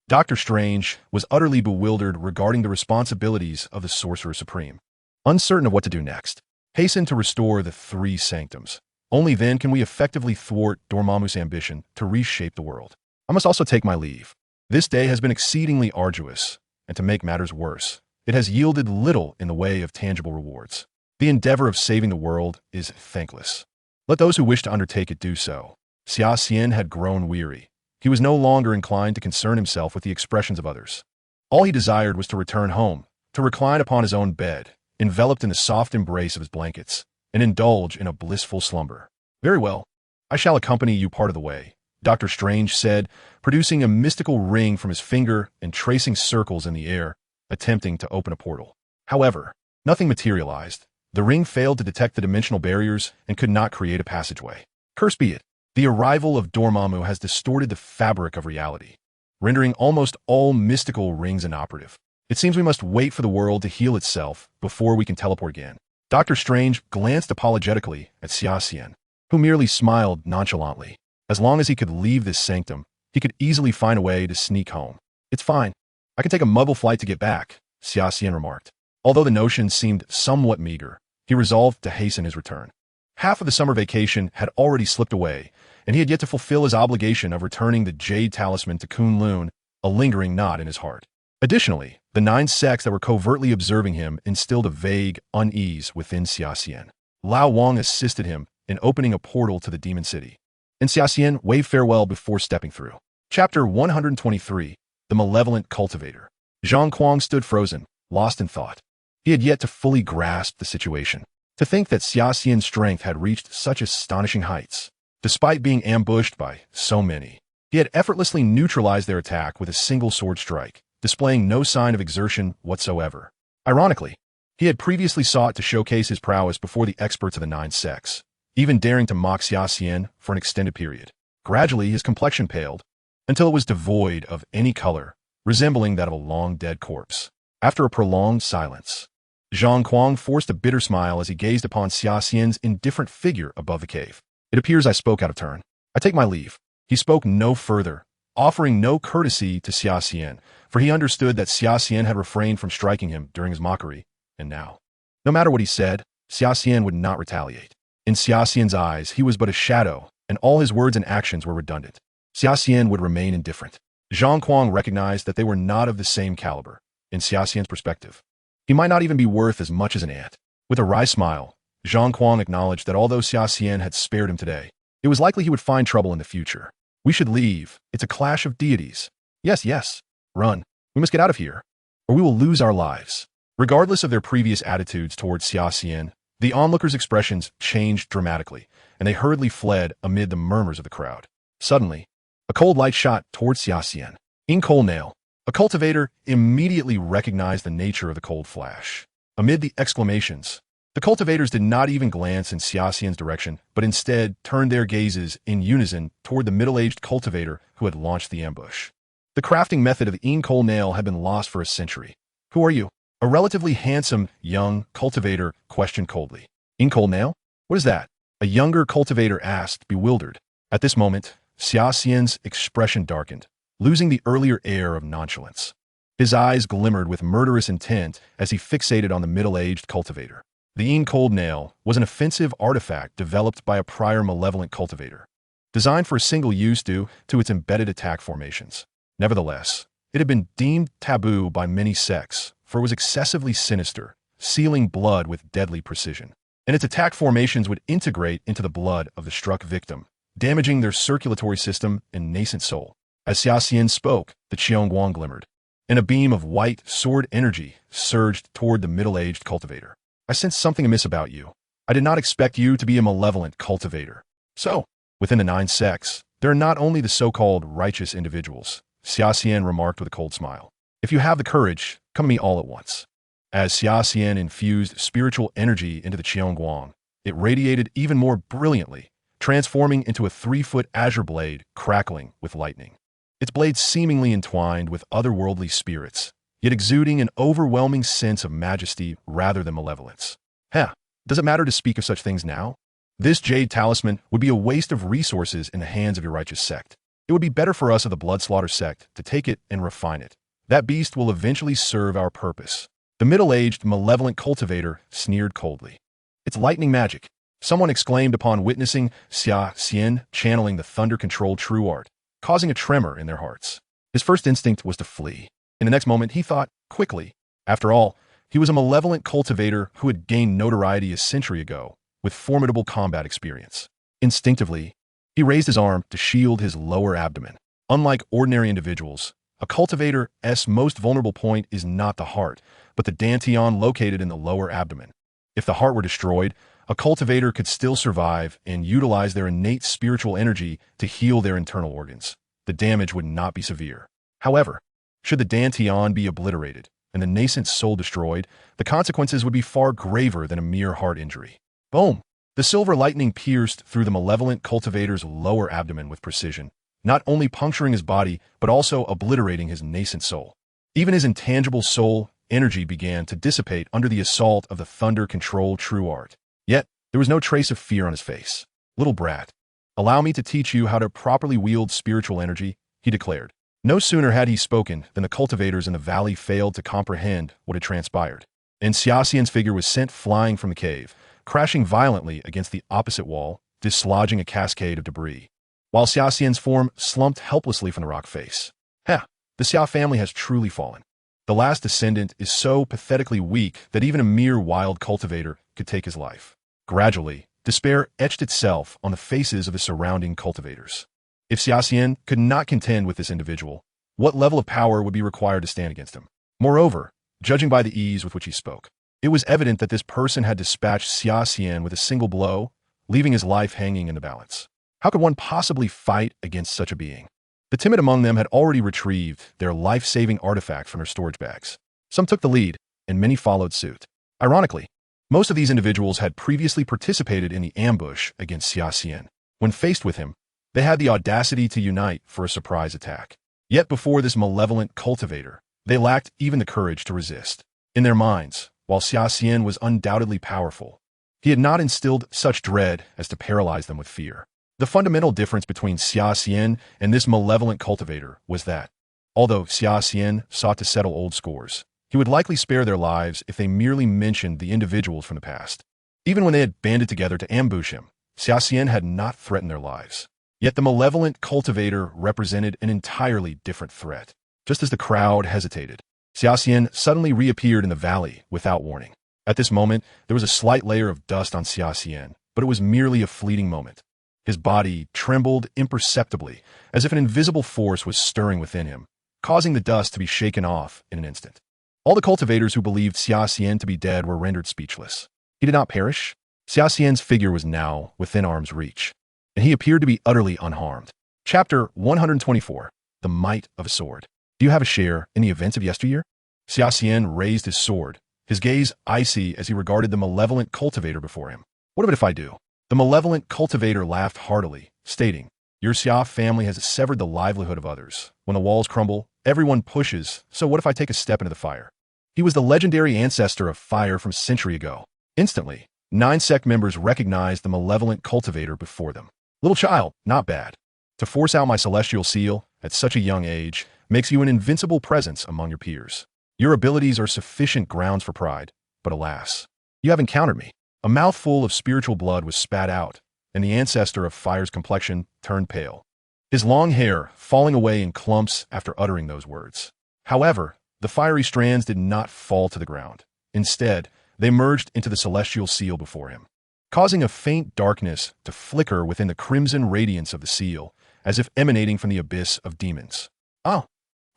Dr. Strange was utterly bewildered regarding the responsibilities of the Sorcerer Supreme. Uncertain of what to do next, hasten to restore the three sanctums. Only then can we effectively thwart Dormammu's ambition to reshape the world. I must also take my leave. This day has been exceedingly arduous, and to make matters worse, it has yielded little in the way of tangible rewards. The endeavor of saving the world is thankless. Let those who wish to undertake it do so. Xia Xian had grown weary. He was no longer inclined to concern himself with the expressions of others. All he desired was to return home, to recline upon his own bed, enveloped in the soft embrace of his blankets, and indulge in a blissful slumber. Very well. I shall accompany you part of the way, Dr. Strange said, producing a mystical ring from his finger and tracing circles in the air, attempting to open a portal. However, nothing materialized. The ring failed to detect the dimensional barriers and could not create a passageway. Cursed be it. The arrival of Dormammu has distorted the fabric of reality, rendering almost all mystical rings inoperative. It seems we must wait for the world to heal itself before we can teleport again. Dr. Strange glanced apologetically at Xia Xian, who merely smiled nonchalantly. As long as he could leave this sanctum, he could easily find a way to sneak home. It's fine. I can take a muggle flight to get back, Xia Xian remarked. Although the notion seemed somewhat meager, he resolved to hasten his return. Half of the summer vacation had already slipped away, and he had yet to fulfill his obligation of returning the Jade Talisman to Kunlun, a lingering knot in his heart. Additionally, the 9 sects that were covertly observing him instilled a vague unease within Xia Xian. Lao Wang assisted him in opening a portal to the Demon City, and Xia Xian waved farewell before stepping through. Chapter 123, The Malevolent Cultivator. Zhang Kuang stood frozen, lost in thought. He had yet to fully grasp the situation. To think that Xia Xian's strength had reached such astonishing heights. Despite being ambushed by so many, he had effortlessly neutralized their attack with a single sword strike, displaying no sign of exertion whatsoever. Ironically, he had previously sought to showcase his prowess before the experts of the 9 sects, even daring to mock Xia Xian for an extended period. Gradually, his complexion paled, until it was devoid of any color, resembling that of a long-dead corpse. After a prolonged silence, Zhang Kuang forced a bitter smile as he gazed upon Xia Xian's indifferent figure above the cave. It appears I spoke out of turn. I take my leave. He spoke no further, offering no courtesy to Xia Xian, for he understood that Xia Xian had refrained from striking him during his mockery, and now, no matter what he said, Xia Xian would not retaliate. In Xia Xian's eyes, he was but a shadow, and all his words and actions were redundant. Xia Xian would remain indifferent. Zhang Kuang recognized that they were not of the same caliber. In Xia Xian's perspective, he might not even be worth as much as an ant. With a wry smile, Zhang Kuang acknowledged that although Xia Xian had spared him today, it was likely he would find trouble in the future. We should leave. It's a clash of deities. Yes. Run. We must get out of here, or we will lose our lives. Regardless of their previous attitudes towards Xia Xian, the onlookers' expressions changed dramatically, and they hurriedly fled amid the murmurs of the crowd. Suddenly, a cold light shot towards Xia Xian. In Coal Nail, a cultivator immediately recognized the nature of the cold flash. Amid the exclamations, the cultivators did not even glance in Xia Xian's direction, but instead turned their gazes in unison toward the middle-aged cultivator who had launched the ambush. The crafting method of the Coal Nail had been lost for a century. Who are you? A relatively handsome, young cultivator questioned coldly. Coal Nail? What is that? A younger cultivator asked, bewildered. At this moment, Xia Xian's expression darkened, losing the earlier air of nonchalance. His eyes glimmered with murderous intent as he fixated on the middle-aged cultivator. The Coal Nail was an offensive artifact developed by a prior malevolent cultivator, designed for a single use due to its embedded attack formations. Nevertheless, it had been deemed taboo by many sects, for it was excessively sinister, sealing blood with deadly precision. And its attack formations would integrate into the blood of the struck victim, damaging their circulatory system and nascent soul. As Xia Xian spoke, the Qiongguang glimmered, and a beam of white sword energy surged toward the middle-aged cultivator. I sense something amiss about you. I did not expect you to be a malevolent cultivator. So, within the 9 sects, there are not only the so-called righteous individuals, Xia Xian remarked with a cold smile. If you have the courage, come to me all at once. As Xia Xian infused spiritual energy into the Qiongguang, it radiated even more brilliantly, transforming into a 3-foot azure blade crackling with lightning. Its blade seemingly entwined with otherworldly spirits, yet exuding an overwhelming sense of majesty rather than malevolence. Does it matter to speak of such things now? This jade talisman would be a waste of resources in the hands of your righteous sect. It would be better for us of the Bloodslaughter sect to take it and refine it. That beast will eventually serve our purpose. The middle-aged, malevolent cultivator sneered coldly. It's lightning magic, someone exclaimed upon witnessing Xia Xian channeling the thunder-controlled true art, causing a tremor in their hearts. His first instinct was to flee. In the next moment, he thought, quickly. After all, he was a malevolent cultivator who had gained notoriety a century ago, with formidable combat experience. Instinctively, he raised his arm to shield his lower abdomen. Unlike ordinary individuals, a cultivator's most vulnerable point is not the heart, but the dantian located in the lower abdomen. If the heart were destroyed, a cultivator could still survive and utilize their innate spiritual energy to heal their internal organs. The damage would not be severe. However, should the dantian be obliterated and the nascent soul destroyed, the consequences would be far graver than a mere heart injury. Boom! The silver lightning pierced through the malevolent cultivator's lower abdomen with precision, not only puncturing his body, but also obliterating his nascent soul. Even his intangible soul energy began to dissipate under the assault of the thunder-controlled true art. Yet, there was no trace of fear on his face. Little brat, allow me to teach you how to properly wield spiritual energy, he declared. No sooner had he spoken than the cultivators in the valley failed to comprehend what had transpired, and Xia Xian's figure was sent flying from the cave, crashing violently against the opposite wall, dislodging a cascade of debris. while Xia Xian's form slumped helplessly from the rock face. Heh, the Xia family has truly fallen. The last descendant is so pathetically weak that even a mere wild cultivator could take his life. Gradually, despair etched itself on the faces of the surrounding cultivators. If Xia Xian could not contend with this individual, what level of power would be required to stand against him? Moreover, judging by the ease with which he spoke, it was evident that this person had dispatched Xia Xian with a single blow, leaving his life hanging in the balance. How could one possibly fight against such a being? The timid among them had already retrieved their life-saving artifact from their storage bags. Some took the lead, and many followed suit. Ironically, most of these individuals had previously participated in the ambush against Xia Xian. When faced with him, they had the audacity to unite for a surprise attack. Yet before this malevolent cultivator, they lacked even the courage to resist. In their minds, while Xia Xian was undoubtedly powerful, he had not instilled such dread as to paralyze them with fear. The fundamental difference between Xia Xian and this malevolent cultivator was that, although Xia Xian sought to settle old scores, he would likely spare their lives if they merely mentioned the individuals from the past. Even when they had banded together to ambush him, Xia Xian had not threatened their lives. Yet the malevolent cultivator represented an entirely different threat. Just as the crowd hesitated, Xia Xian suddenly reappeared in the valley without warning. At this moment, there was a slight layer of dust on Xia Xian, but it was merely a fleeting moment. His body trembled imperceptibly, as if an invisible force was stirring within him, causing the dust to be shaken off in an instant. All the cultivators who believed Xia Xian to be dead were rendered speechless. He did not perish. Xia Xian's figure was now within arm's reach, and he appeared to be utterly unharmed. Chapter 124. The Might of a Sword. Do you have a share in the events of yesteryear? Xia Xian raised his sword, his gaze icy as he regarded the malevolent cultivator before him. What of it if I do? The malevolent cultivator laughed heartily, stating, Your Xia family has severed the livelihood of others. When the walls crumble, everyone pushes, so what if I take a step into the fire? He was the legendary ancestor of fire from a century ago. Instantly, 9 sect members recognized the malevolent cultivator before them. Little child, not bad. To force out my celestial seal at such a young age makes you an invincible presence among your peers. Your abilities are sufficient grounds for pride, but alas, you have encountered me. A mouthful of spiritual blood was spat out, and the ancestor of fire's complexion turned pale, his long hair falling away in clumps after uttering those words. However, the fiery strands did not fall to the ground. Instead, they merged into the celestial seal before him, causing a faint darkness to flicker within the crimson radiance of the seal, as if emanating from the abyss of demons. Oh!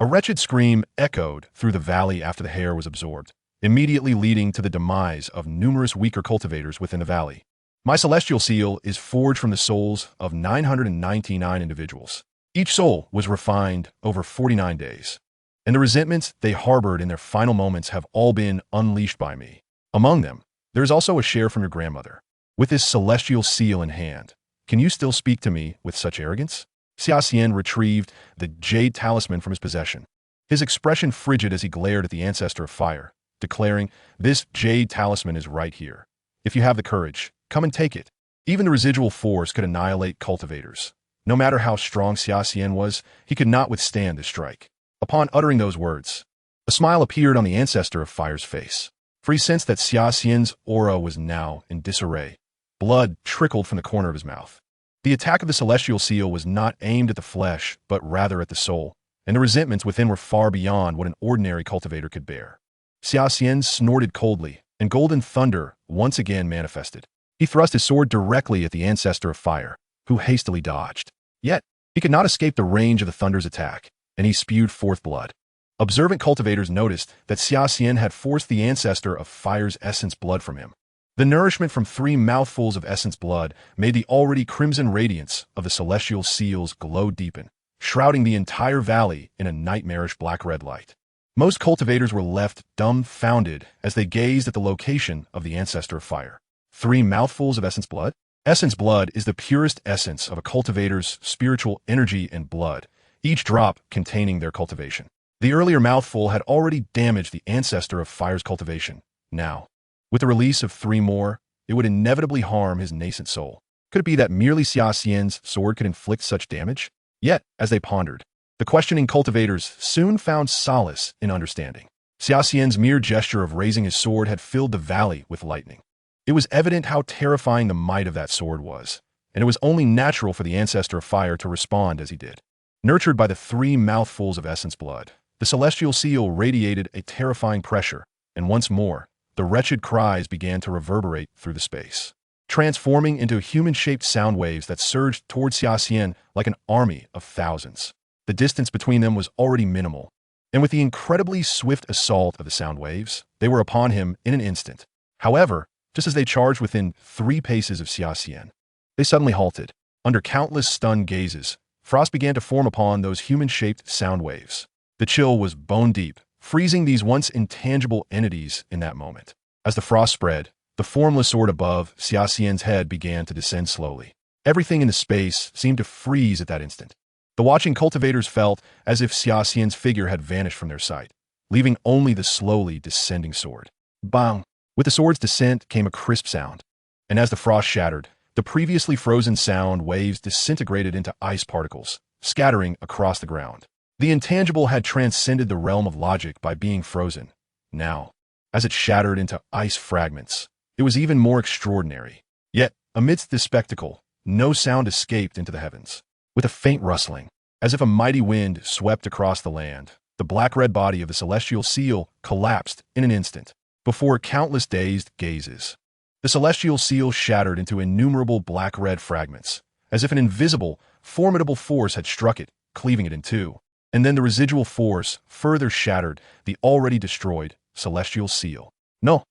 A wretched scream echoed through the valley after the hair was absorbed, immediately leading to the demise of numerous weaker cultivators within the valley. My celestial seal is forged from the souls of 999 individuals. Each soul was refined over 49 days, and the resentments they harbored in their final moments have all been unleashed by me. Among them, there is also a share from your grandmother. With this celestial seal in hand, can you still speak to me with such arrogance? Xia Xian retrieved the jade talisman from his possession, his expression frigid as he glared at the ancestor of fire, declaring, This jade talisman is right here. If you have the courage, come and take it. Even the residual force could annihilate cultivators. No matter how strong Xia Xian was, he could not withstand this strike. Upon uttering those words, a smile appeared on the ancestor of fire's face, for he sensed that Xia Xian's aura was now in disarray. Blood trickled from the corner of his mouth. The attack of the celestial seal was not aimed at the flesh, but rather at the soul, and the resentments within were far beyond what an ordinary cultivator could bear. Xia Xian snorted coldly, and golden thunder once again manifested. He thrust his sword directly at the ancestor of fire, who hastily dodged. Yet, he could not escape the range of the thunder's attack, and he spewed forth blood. Observant cultivators noticed that Xia Xian had forced the ancestor of fire's essence blood from him. The nourishment from 3 mouthfuls of essence blood made the already crimson radiance of the celestial seal's glow deepen, shrouding the entire valley in a nightmarish black-red light. Most cultivators were left dumbfounded as they gazed at the location of the ancestor of fire. 3 mouthfuls of essence blood? Essence blood is the purest essence of a cultivator's spiritual energy and blood, each drop containing their cultivation. The earlier mouthful had already damaged the ancestor of fire's cultivation. Now, with the release of 3 more, it would inevitably harm his nascent soul. Could it be that merely Xia Xian's sword could inflict such damage? Yet, as they pondered, the questioning cultivators soon found solace in understanding. Xia Xian's mere gesture of raising his sword had filled the valley with lightning. It was evident how terrifying the might of that sword was, and it was only natural for the ancestor of fire to respond as he did. Nurtured by the 3 mouthfuls of essence blood, the celestial seal radiated a terrifying pressure, and once more, the wretched cries began to reverberate through the space, transforming into human-shaped sound waves that surged toward Xia Xian like an army of thousands. The distance between them was already minimal, and with the incredibly swift assault of the sound waves, they were upon him in an instant. However, just as they charged within 3 paces of Xia Xian, they suddenly halted. Under countless stunned gazes, frost began to form upon those human-shaped sound waves. The chill was bone-deep, freezing these once intangible entities in that moment. As the frost spread, the formless sword above Xia Xian's head began to descend slowly. Everything in the space seemed to freeze at that instant. The watching cultivators felt as if Xia Xian's figure had vanished from their sight, leaving only the slowly descending sword. Bang! With the sword's descent came a crisp sound, and as the frost shattered, the previously frozen sound waves disintegrated into ice particles, scattering across the ground. The intangible had transcended the realm of logic by being frozen. Now, as it shattered into ice fragments, it was even more extraordinary. Yet, amidst this spectacle, no sound escaped into the heavens. With a faint rustling, as if a mighty wind swept across the land, the black-red body of the celestial seal collapsed in an instant, before countless dazed gazes. The celestial seal shattered into innumerable black-red fragments, as if an invisible, formidable force had struck it, cleaving it in two. And then the residual force further shattered the already destroyed celestial seal. No.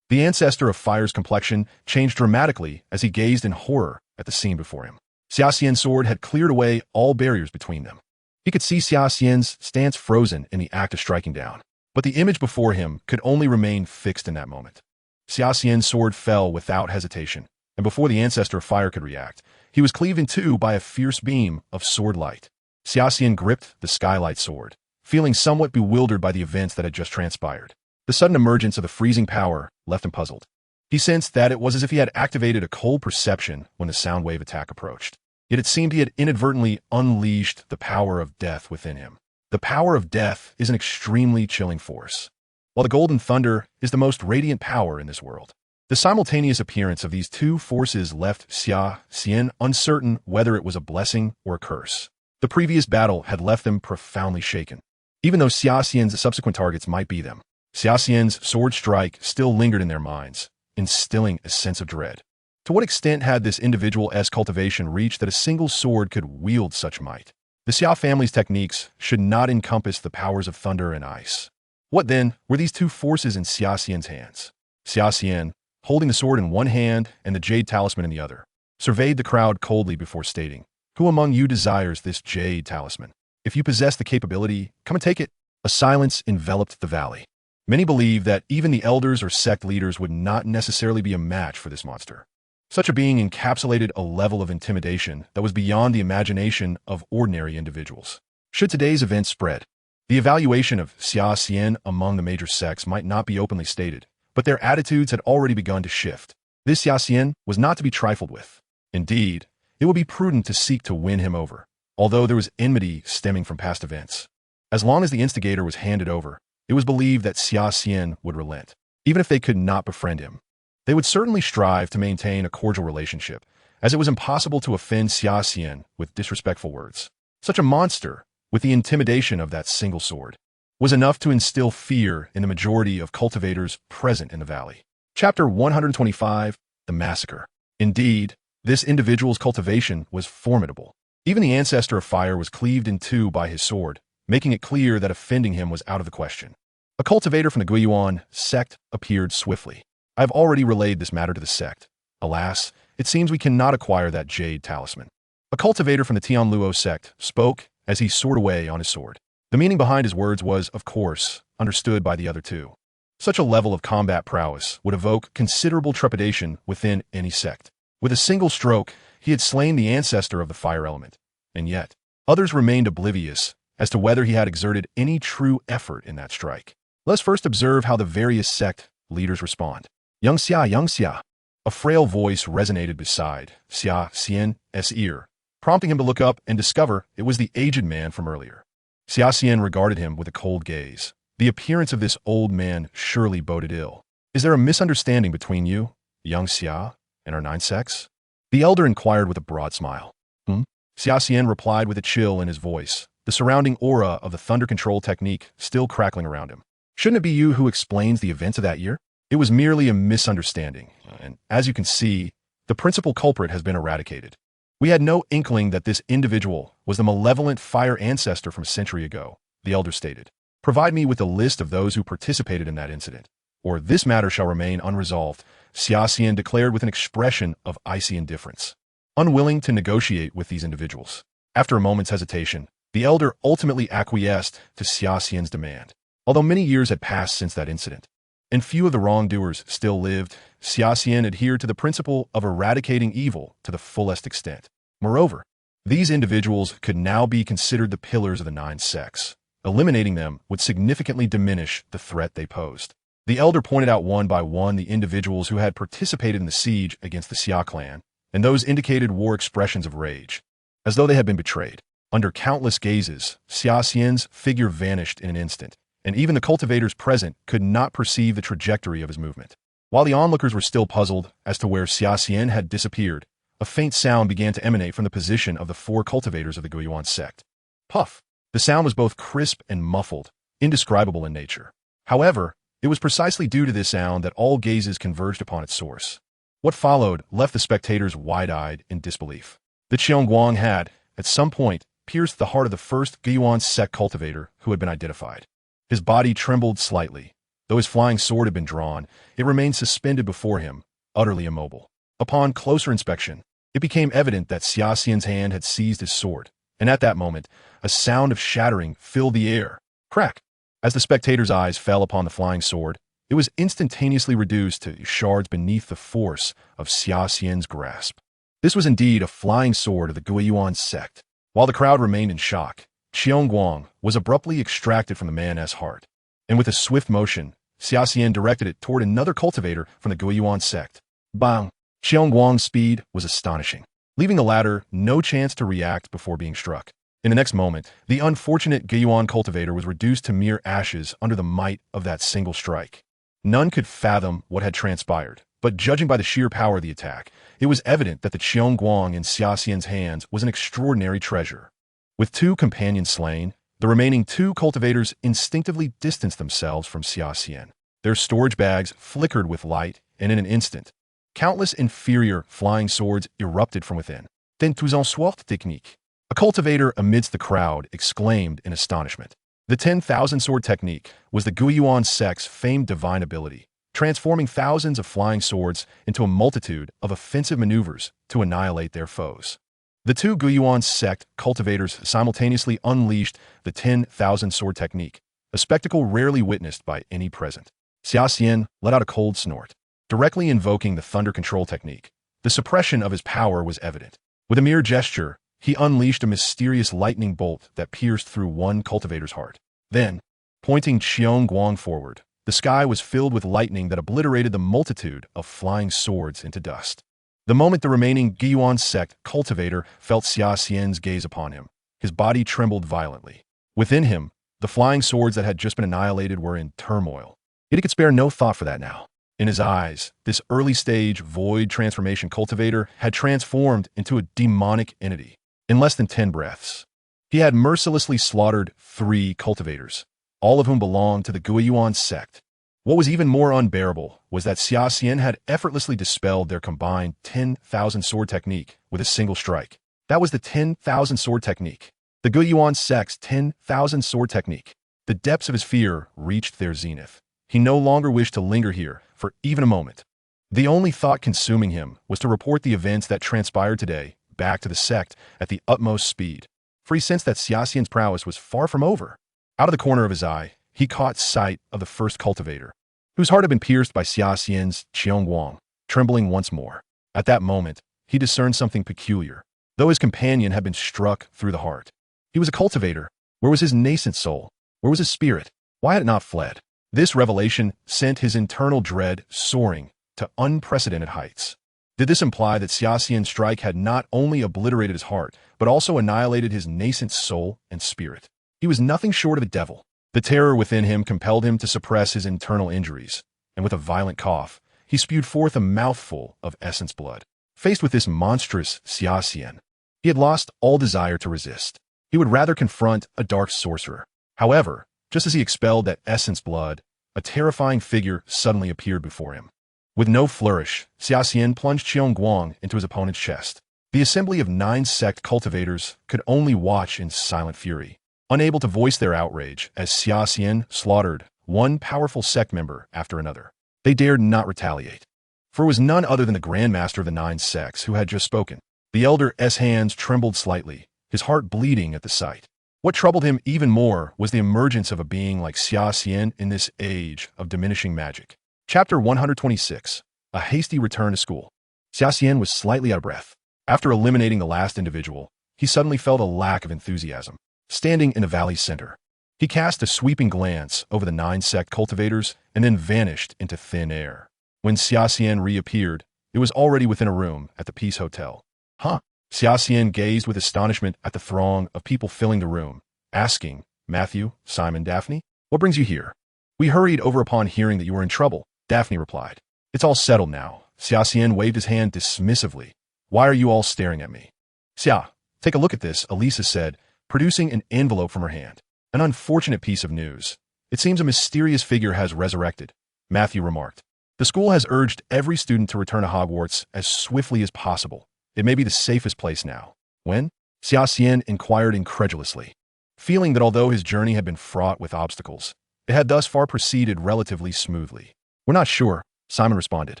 The ancestor of fire's complexion changed dramatically as he gazed in horror at the scene before him. Xia Xian's sword had cleared away all barriers between them. He could see Xia Xian's stance frozen in the act of striking down, but the image before him could only remain fixed in that moment. Xia Xian's sword fell without hesitation, and before the ancestor of fire could react, he was cleaved in two by a fierce beam of sword light. Xia Xian gripped the skylight sword, feeling somewhat bewildered by the events that had just transpired. The sudden emergence of the freezing power left him puzzled. He sensed that it was as if he had activated a cold perception when the sound wave attack approached. Yet it seemed he had inadvertently unleashed the power of death within him. The power of death is an extremely chilling force, while the golden thunder is the most radiant power in this world. The simultaneous appearance of these two forces left Xia Xian uncertain whether it was a blessing or a curse. The previous battle had left them profoundly shaken. Even though Xia Xian's subsequent targets might be them, Xia Xian's sword strike still lingered in their minds, instilling a sense of dread. To what extent had this individual's cultivation reached that a single sword could wield such might? The Xia family's techniques should not encompass the powers of thunder and ice. What then were these two forces in Xia Xian's hands? Xia Xian, holding the sword in one hand and the jade talisman in the other, surveyed the crowd coldly before stating, "Who among you desires this jade talisman? If you possess the capability, come and take it." A silence enveloped the valley. Many believed that even the elders or sect leaders would not necessarily be a match for this monster. Such a being encapsulated a level of intimidation that was beyond the imagination of ordinary individuals. Should today's events spread, the evaluation of Xia Xian among the major sects might not be openly stated, but their attitudes had already begun to shift. This Xia Xian was not to be trifled with. Indeed, it would be prudent to seek to win him over, although there was enmity stemming from past events. As long as the instigator was handed over, it was believed that Xia Xian would relent. Even if they could not befriend him, they would certainly strive to maintain a cordial relationship, as it was impossible to offend Xia Xian with disrespectful words. Such a monster, with the intimidation of that single sword, was enough to instill fear in the majority of cultivators present in the valley. Chapter 125, The Massacre. Indeed, this individual's cultivation was formidable. Even the ancestor of fire was cleaved in two by his sword, making it clear that offending him was out of the question. A cultivator from the Guiyuan sect appeared swiftly. I have already relayed this matter to the sect. Alas, it seems we cannot acquire that jade talisman. A cultivator from the Tianluo sect spoke as he soared away on his sword. The meaning behind his words was, of course, understood by the other two. Such a level of combat prowess would evoke considerable trepidation within any sect. With a single stroke, he had slain the ancestor of the fire element, and yet others remained oblivious as to whether he had exerted any true effort in that strike. Let's first observe how the various sect leaders respond. Young Xia. A frail voice resonated beside Xia Xian's ear, prompting him to look up and discover it was the aged man from earlier. Xia Xian regarded him with a cold gaze. The appearance of this old man surely boded ill. "Is there a misunderstanding between you, young Xia, and our 9 sects?" The elder inquired with a broad smile. Xia Xian replied with a chill in his voice, the surrounding aura of the thunder control technique still crackling around him. Shouldn't it be you who explains the events of that year? It was merely a misunderstanding, and as you can see, the principal culprit has been eradicated. We had no inkling that this individual was the malevolent fire ancestor from a century ago, the elder stated. Provide me with a list of those who participated in that incident, or this matter shall remain unresolved, Xia Xian declared with an expression of icy indifference. Unwilling to negotiate with these individuals. After a moment's hesitation, the elder ultimately acquiesced to Xia Xian's demand. Although many years had passed since that incident, and few of the wrongdoers still lived, Xia Xian adhered to the principle of eradicating evil to the fullest extent. Moreover, these individuals could now be considered the pillars of the 9 sects. Eliminating them would significantly diminish the threat they posed. The elder pointed out one by one the individuals who had participated in the siege against the Xia clan, and those indicated wore expressions of rage, as though they had been betrayed. Under countless gazes, Xia Xian's figure vanished in an instant, and even the cultivators present could not perceive the trajectory of his movement. While the onlookers were still puzzled as to where Xia Xian had disappeared, a faint sound began to emanate from the position of the 4 cultivators of the Guiyuan sect. Puff! The sound was both crisp and muffled, indescribable in nature. However, it was precisely due to this sound that all gazes converged upon its source. What followed left the spectators wide-eyed in disbelief. The Qiongguang had, at some point, pierced the heart of the first Guiyuan sect cultivator who had been identified. His body trembled slightly. Though his flying sword had been drawn, it remained suspended before him, utterly immobile. Upon closer inspection, it became evident that Xia Xian's hand had seized his sword, and at that moment, a sound of shattering filled the air. Crack! As the spectators' eyes fell upon the flying sword, it was instantaneously reduced to shards beneath the force of Xia Xian's grasp. This was indeed a flying sword of the Guiyuan sect. While the crowd remained in shock, Qiongguang was abruptly extracted from the man's heart, and with a swift motion, Xia Xian directed it toward another cultivator from the Guiyuan sect. Bang! Qiongguang's speed was astonishing, leaving the latter no chance to react before being struck. In the next moment, the unfortunate Guiyuan cultivator was reduced to mere ashes under the might of that single strike. None could fathom what had transpired, but judging by the sheer power of the attack, it was evident that the Qiongguang in Xia Xian's hands was an extraordinary treasure. With 2 companions slain, the remaining 2 cultivators instinctively distanced themselves from Xia Xian. Their storage bags flickered with light, and in an instant, countless inferior flying swords erupted from within. "Den tous en sword technique." A cultivator amidst the crowd exclaimed in astonishment. The 10,000 sword technique was the Guiyuan sect's famed divine ability, transforming thousands of flying swords into a multitude of offensive maneuvers to annihilate their foes. The 2 Guiyuan sect cultivators simultaneously unleashed the 10,000 sword technique, a spectacle rarely witnessed by any present. Xia Xian let out a cold snort, directly invoking the thunder control technique. The suppression of his power was evident. With a mere gesture, he unleashed a mysterious lightning bolt that pierced through one cultivator's heart. Then, pointing Qiongguang forward, the sky was filled with lightning that obliterated the multitude of flying swords into dust. The moment the remaining Guiyuan sect cultivator felt Xia Xian's gaze upon him, his body trembled violently. Within him, the flying swords that had just been annihilated were in turmoil. Yet he could spare no thought for that now. In his eyes, this early-stage void transformation cultivator had transformed into a demonic entity. In less than 10 breaths, he had mercilessly slaughtered 3 cultivators, all of whom belonged to the Guiyuan sect. What was even more unbearable was that Xia Xian had effortlessly dispelled their combined 10,000 sword technique with a single strike. That was the 10,000 sword technique. The Guiyuan sect's 10,000 sword technique. The depths of his fear reached their zenith. He no longer wished to linger here for even a moment. The only thought consuming him was to report the events that transpired today back to the sect at the utmost speed, for he sensed that Xia Xian's prowess was far from over. Out of the corner of his eye, he caught sight of the first cultivator, whose heart had been pierced by Xia Xian's Qiongguang, trembling once more. At that moment, he discerned something peculiar. Though his companion had been struck through the heart, he was a cultivator. Where was his nascent soul? Where was his spirit? Why had it not fled? This revelation sent his internal dread soaring to unprecedented heights. Did this imply that Xia Xian's strike had not only obliterated his heart, but also annihilated his nascent soul and spirit? He was nothing short of a devil. The terror within him compelled him to suppress his internal injuries, and with a violent cough, he spewed forth a mouthful of essence blood. Faced with this monstrous Xia Xian, he had lost all desire to resist. He would rather confront a dark sorcerer. However, just as he expelled that essence blood, a terrifying figure suddenly appeared before him. With no flourish, Xia Xian plunged Qiong Guang into his opponent's chest. The assembly of 9 sect cultivators could only watch in silent fury, unable to voice their outrage as Xia Xian slaughtered one powerful sect member after another. They dared not retaliate, for it was none other than the Grandmaster of the 9 sects who had just spoken. The elder's hands trembled slightly, his heart bleeding at the sight. What troubled him even more was the emergence of a being like Xia Xian in this age of diminishing magic. Chapter 126. A hasty return to school. Xia Xian was slightly out of breath. After eliminating the last individual, he suddenly felt a lack of enthusiasm. Standing in the valley's center, he cast a sweeping glance over the 9 sect cultivators and then vanished into thin air. When Xia Xian reappeared, it was already within a room at the Peace Hotel. Huh? Xia Xian gazed with astonishment at the throng of people filling the room, asking, Matthew, Simon, Daphne, what brings you here? We hurried over upon hearing that you were in trouble, Daphne replied. It's all settled now. Xia Xian waved his hand dismissively. Why are you all staring at me? Xia, take a look at this, Elisa said, producing an envelope from her hand. An unfortunate piece of news. It seems a mysterious figure has resurrected, Matthew remarked. The school has urged every student to return to Hogwarts as swiftly as possible. It may be the safest place now. When? Xia Xian inquired incredulously, feeling that although his journey had been fraught with obstacles, it had thus far proceeded relatively smoothly. We're not sure, Simon responded.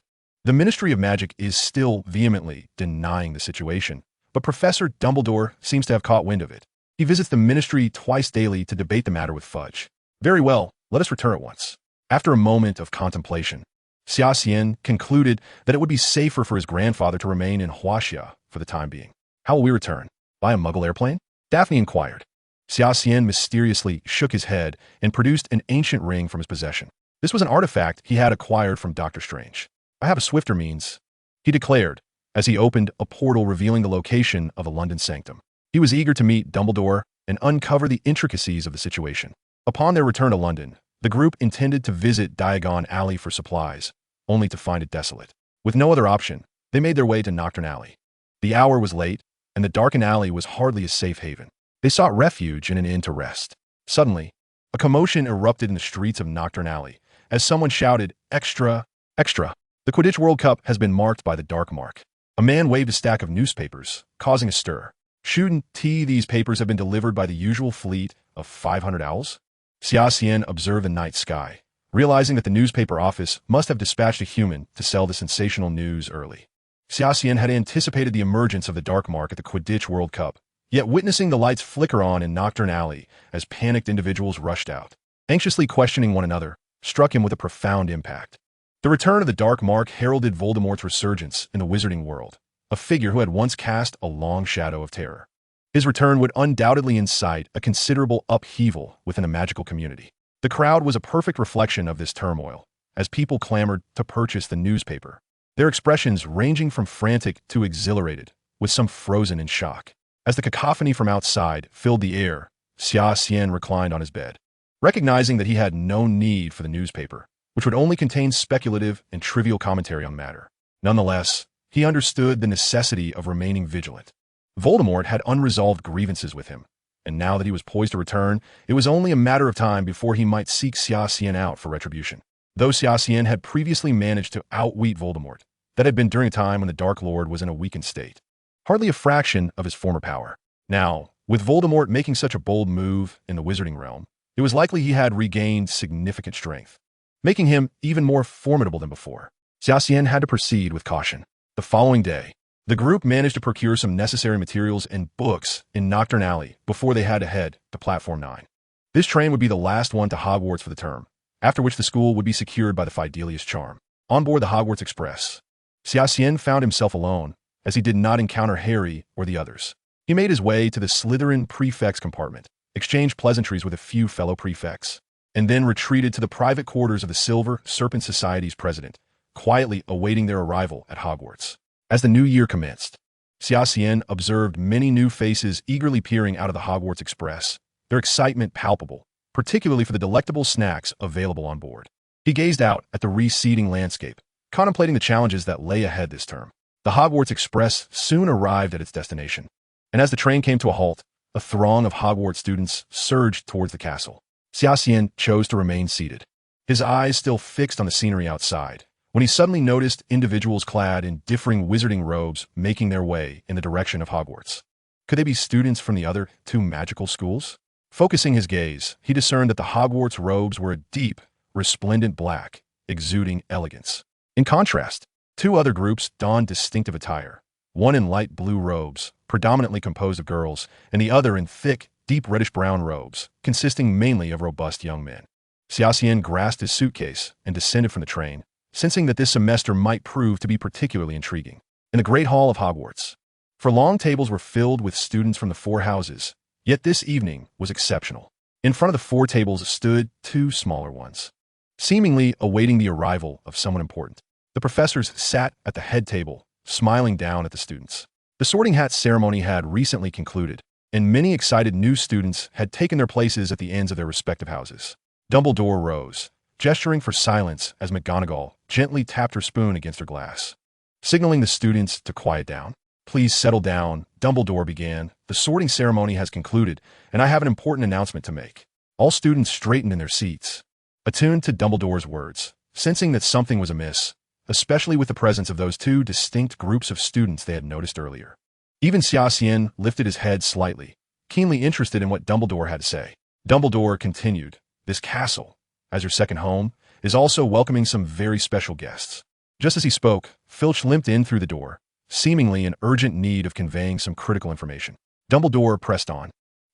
The Ministry of Magic is still vehemently denying the situation, but Professor Dumbledore seems to have caught wind of it. He visits the Ministry twice daily to debate the matter with Fudge. Very well, let us return at once. After a moment of contemplation, Xia Xian concluded that it would be safer for his grandfather to remain in Huaxia for the time being. How will we return? By a Muggle airplane? Daphne inquired. Xia Xian mysteriously shook his head and produced an ancient ring from his possession. This was an artifact he had acquired from Dr. Strange. I have a swifter means, he declared, as he opened a portal revealing the location of a London sanctum. He was eager to meet Dumbledore and uncover the intricacies of the situation. Upon their return to London, the group intended to visit Diagon Alley for supplies, only to find it desolate. With no other option, they made their way to Nocturne Alley. The hour was late, and the darkened alley was hardly a safe haven. They sought refuge in an inn to rest. Suddenly, a commotion erupted in the streets of Nocturne Alley, as someone shouted, Extra! Extra! The Quidditch World Cup has been marked by the Dark Mark. A man waved a stack of newspapers, causing a stir. Shouldn't these papers have been delivered by the usual fleet of 500 owls? Xia Xian observed the night sky, realizing that the newspaper office must have dispatched a human to sell the sensational news early. Xia Xian had anticipated the emergence of the Dark Mark at the Quidditch World Cup, yet witnessing the lights flicker on in Nocturne Alley as panicked individuals rushed out, anxiously questioning one another, struck him with a profound impact. The return of the Dark Mark heralded Voldemort's resurgence in the Wizarding World, a figure who had once cast a long shadow of terror. His return would undoubtedly incite a considerable upheaval within the magical community. The crowd was a perfect reflection of this turmoil, as people clamored to purchase the newspaper, their expressions ranging from frantic to exhilarated, with some frozen in shock. As the cacophony from outside filled the air, Xia Xian reclined on his bed, recognizing that he had no need for the newspaper, which would only contain speculative and trivial commentary on the matter. Nonetheless, he understood the necessity of remaining vigilant. Voldemort had unresolved grievances with him, and now that he was poised to return, it was only a matter of time before he might seek Xia Xian out for retribution. Though Xia Xian had previously managed to outwit Voldemort, that had been during a time when the Dark Lord was in a weakened state, hardly a fraction of his former power. Now, with Voldemort making such a bold move in the Wizarding realm, it was likely he had regained significant strength, making him even more formidable than before. Xia Xian had to proceed with caution. The following day, the group managed to procure some necessary materials and books in Nocturne Alley before they had to head to Platform 9. This train would be the last one to Hogwarts for the term, after which the school would be secured by the Fidelius charm. On board the Hogwarts Express, Xia Xian found himself alone, as he did not encounter Harry or the others. He made his way to the Slytherin prefect's compartment, exchanged pleasantries with a few fellow prefects, and then retreated to the private quarters of the Silver Serpent Society's president, quietly awaiting their arrival at Hogwarts. As the new year commenced, Xia Xian observed many new faces eagerly peering out of the Hogwarts Express, their excitement palpable, particularly for the delectable snacks available on board. He gazed out at the receding landscape, contemplating the challenges that lay ahead this term. The Hogwarts Express soon arrived at its destination, and as the train came to a halt, a throng of Hogwarts students surged towards the castle. Xia Xian chose to remain seated, his eyes still fixed on the scenery outside, when he suddenly noticed individuals clad in differing wizarding robes making their way in the direction of Hogwarts. Could they be students from the other two magical schools? Focusing his gaze, he discerned that the Hogwarts robes were a deep, resplendent black, exuding elegance. In contrast, two other groups donned distinctive attire, one in light blue robes, predominantly composed of girls, and the other in thick, deep reddish-brown robes, consisting mainly of robust young men. Xia Xian grasped his suitcase and descended from the train, sensing that this semester might prove to be particularly intriguing. In the Great Hall of Hogwarts, for long tables were filled with students from the four houses, yet this evening was exceptional. In front of the four tables stood two smaller ones, seemingly awaiting the arrival of someone important. The professors sat at the head table, smiling down at the students. The sorting hat ceremony had recently concluded, and many excited new students had taken their places at the ends of their respective houses. Dumbledore rose, gesturing for silence as McGonagall gently tapped her spoon against her glass, signaling the students to quiet down. "Please settle down," Dumbledore began. "The sorting ceremony has concluded, and I have an important announcement to make." All students straightened in their seats, attuned to Dumbledore's words, sensing that something was amiss, especially with the presence of those two distinct groups of students they had noticed earlier. Even Xia Xian lifted his head slightly, keenly interested in what Dumbledore had to say. Dumbledore continued, "This castle, as your second home, is also welcoming some very special guests." Just as he spoke, Filch limped in through the door, seemingly in urgent need of conveying some critical information. Dumbledore pressed on.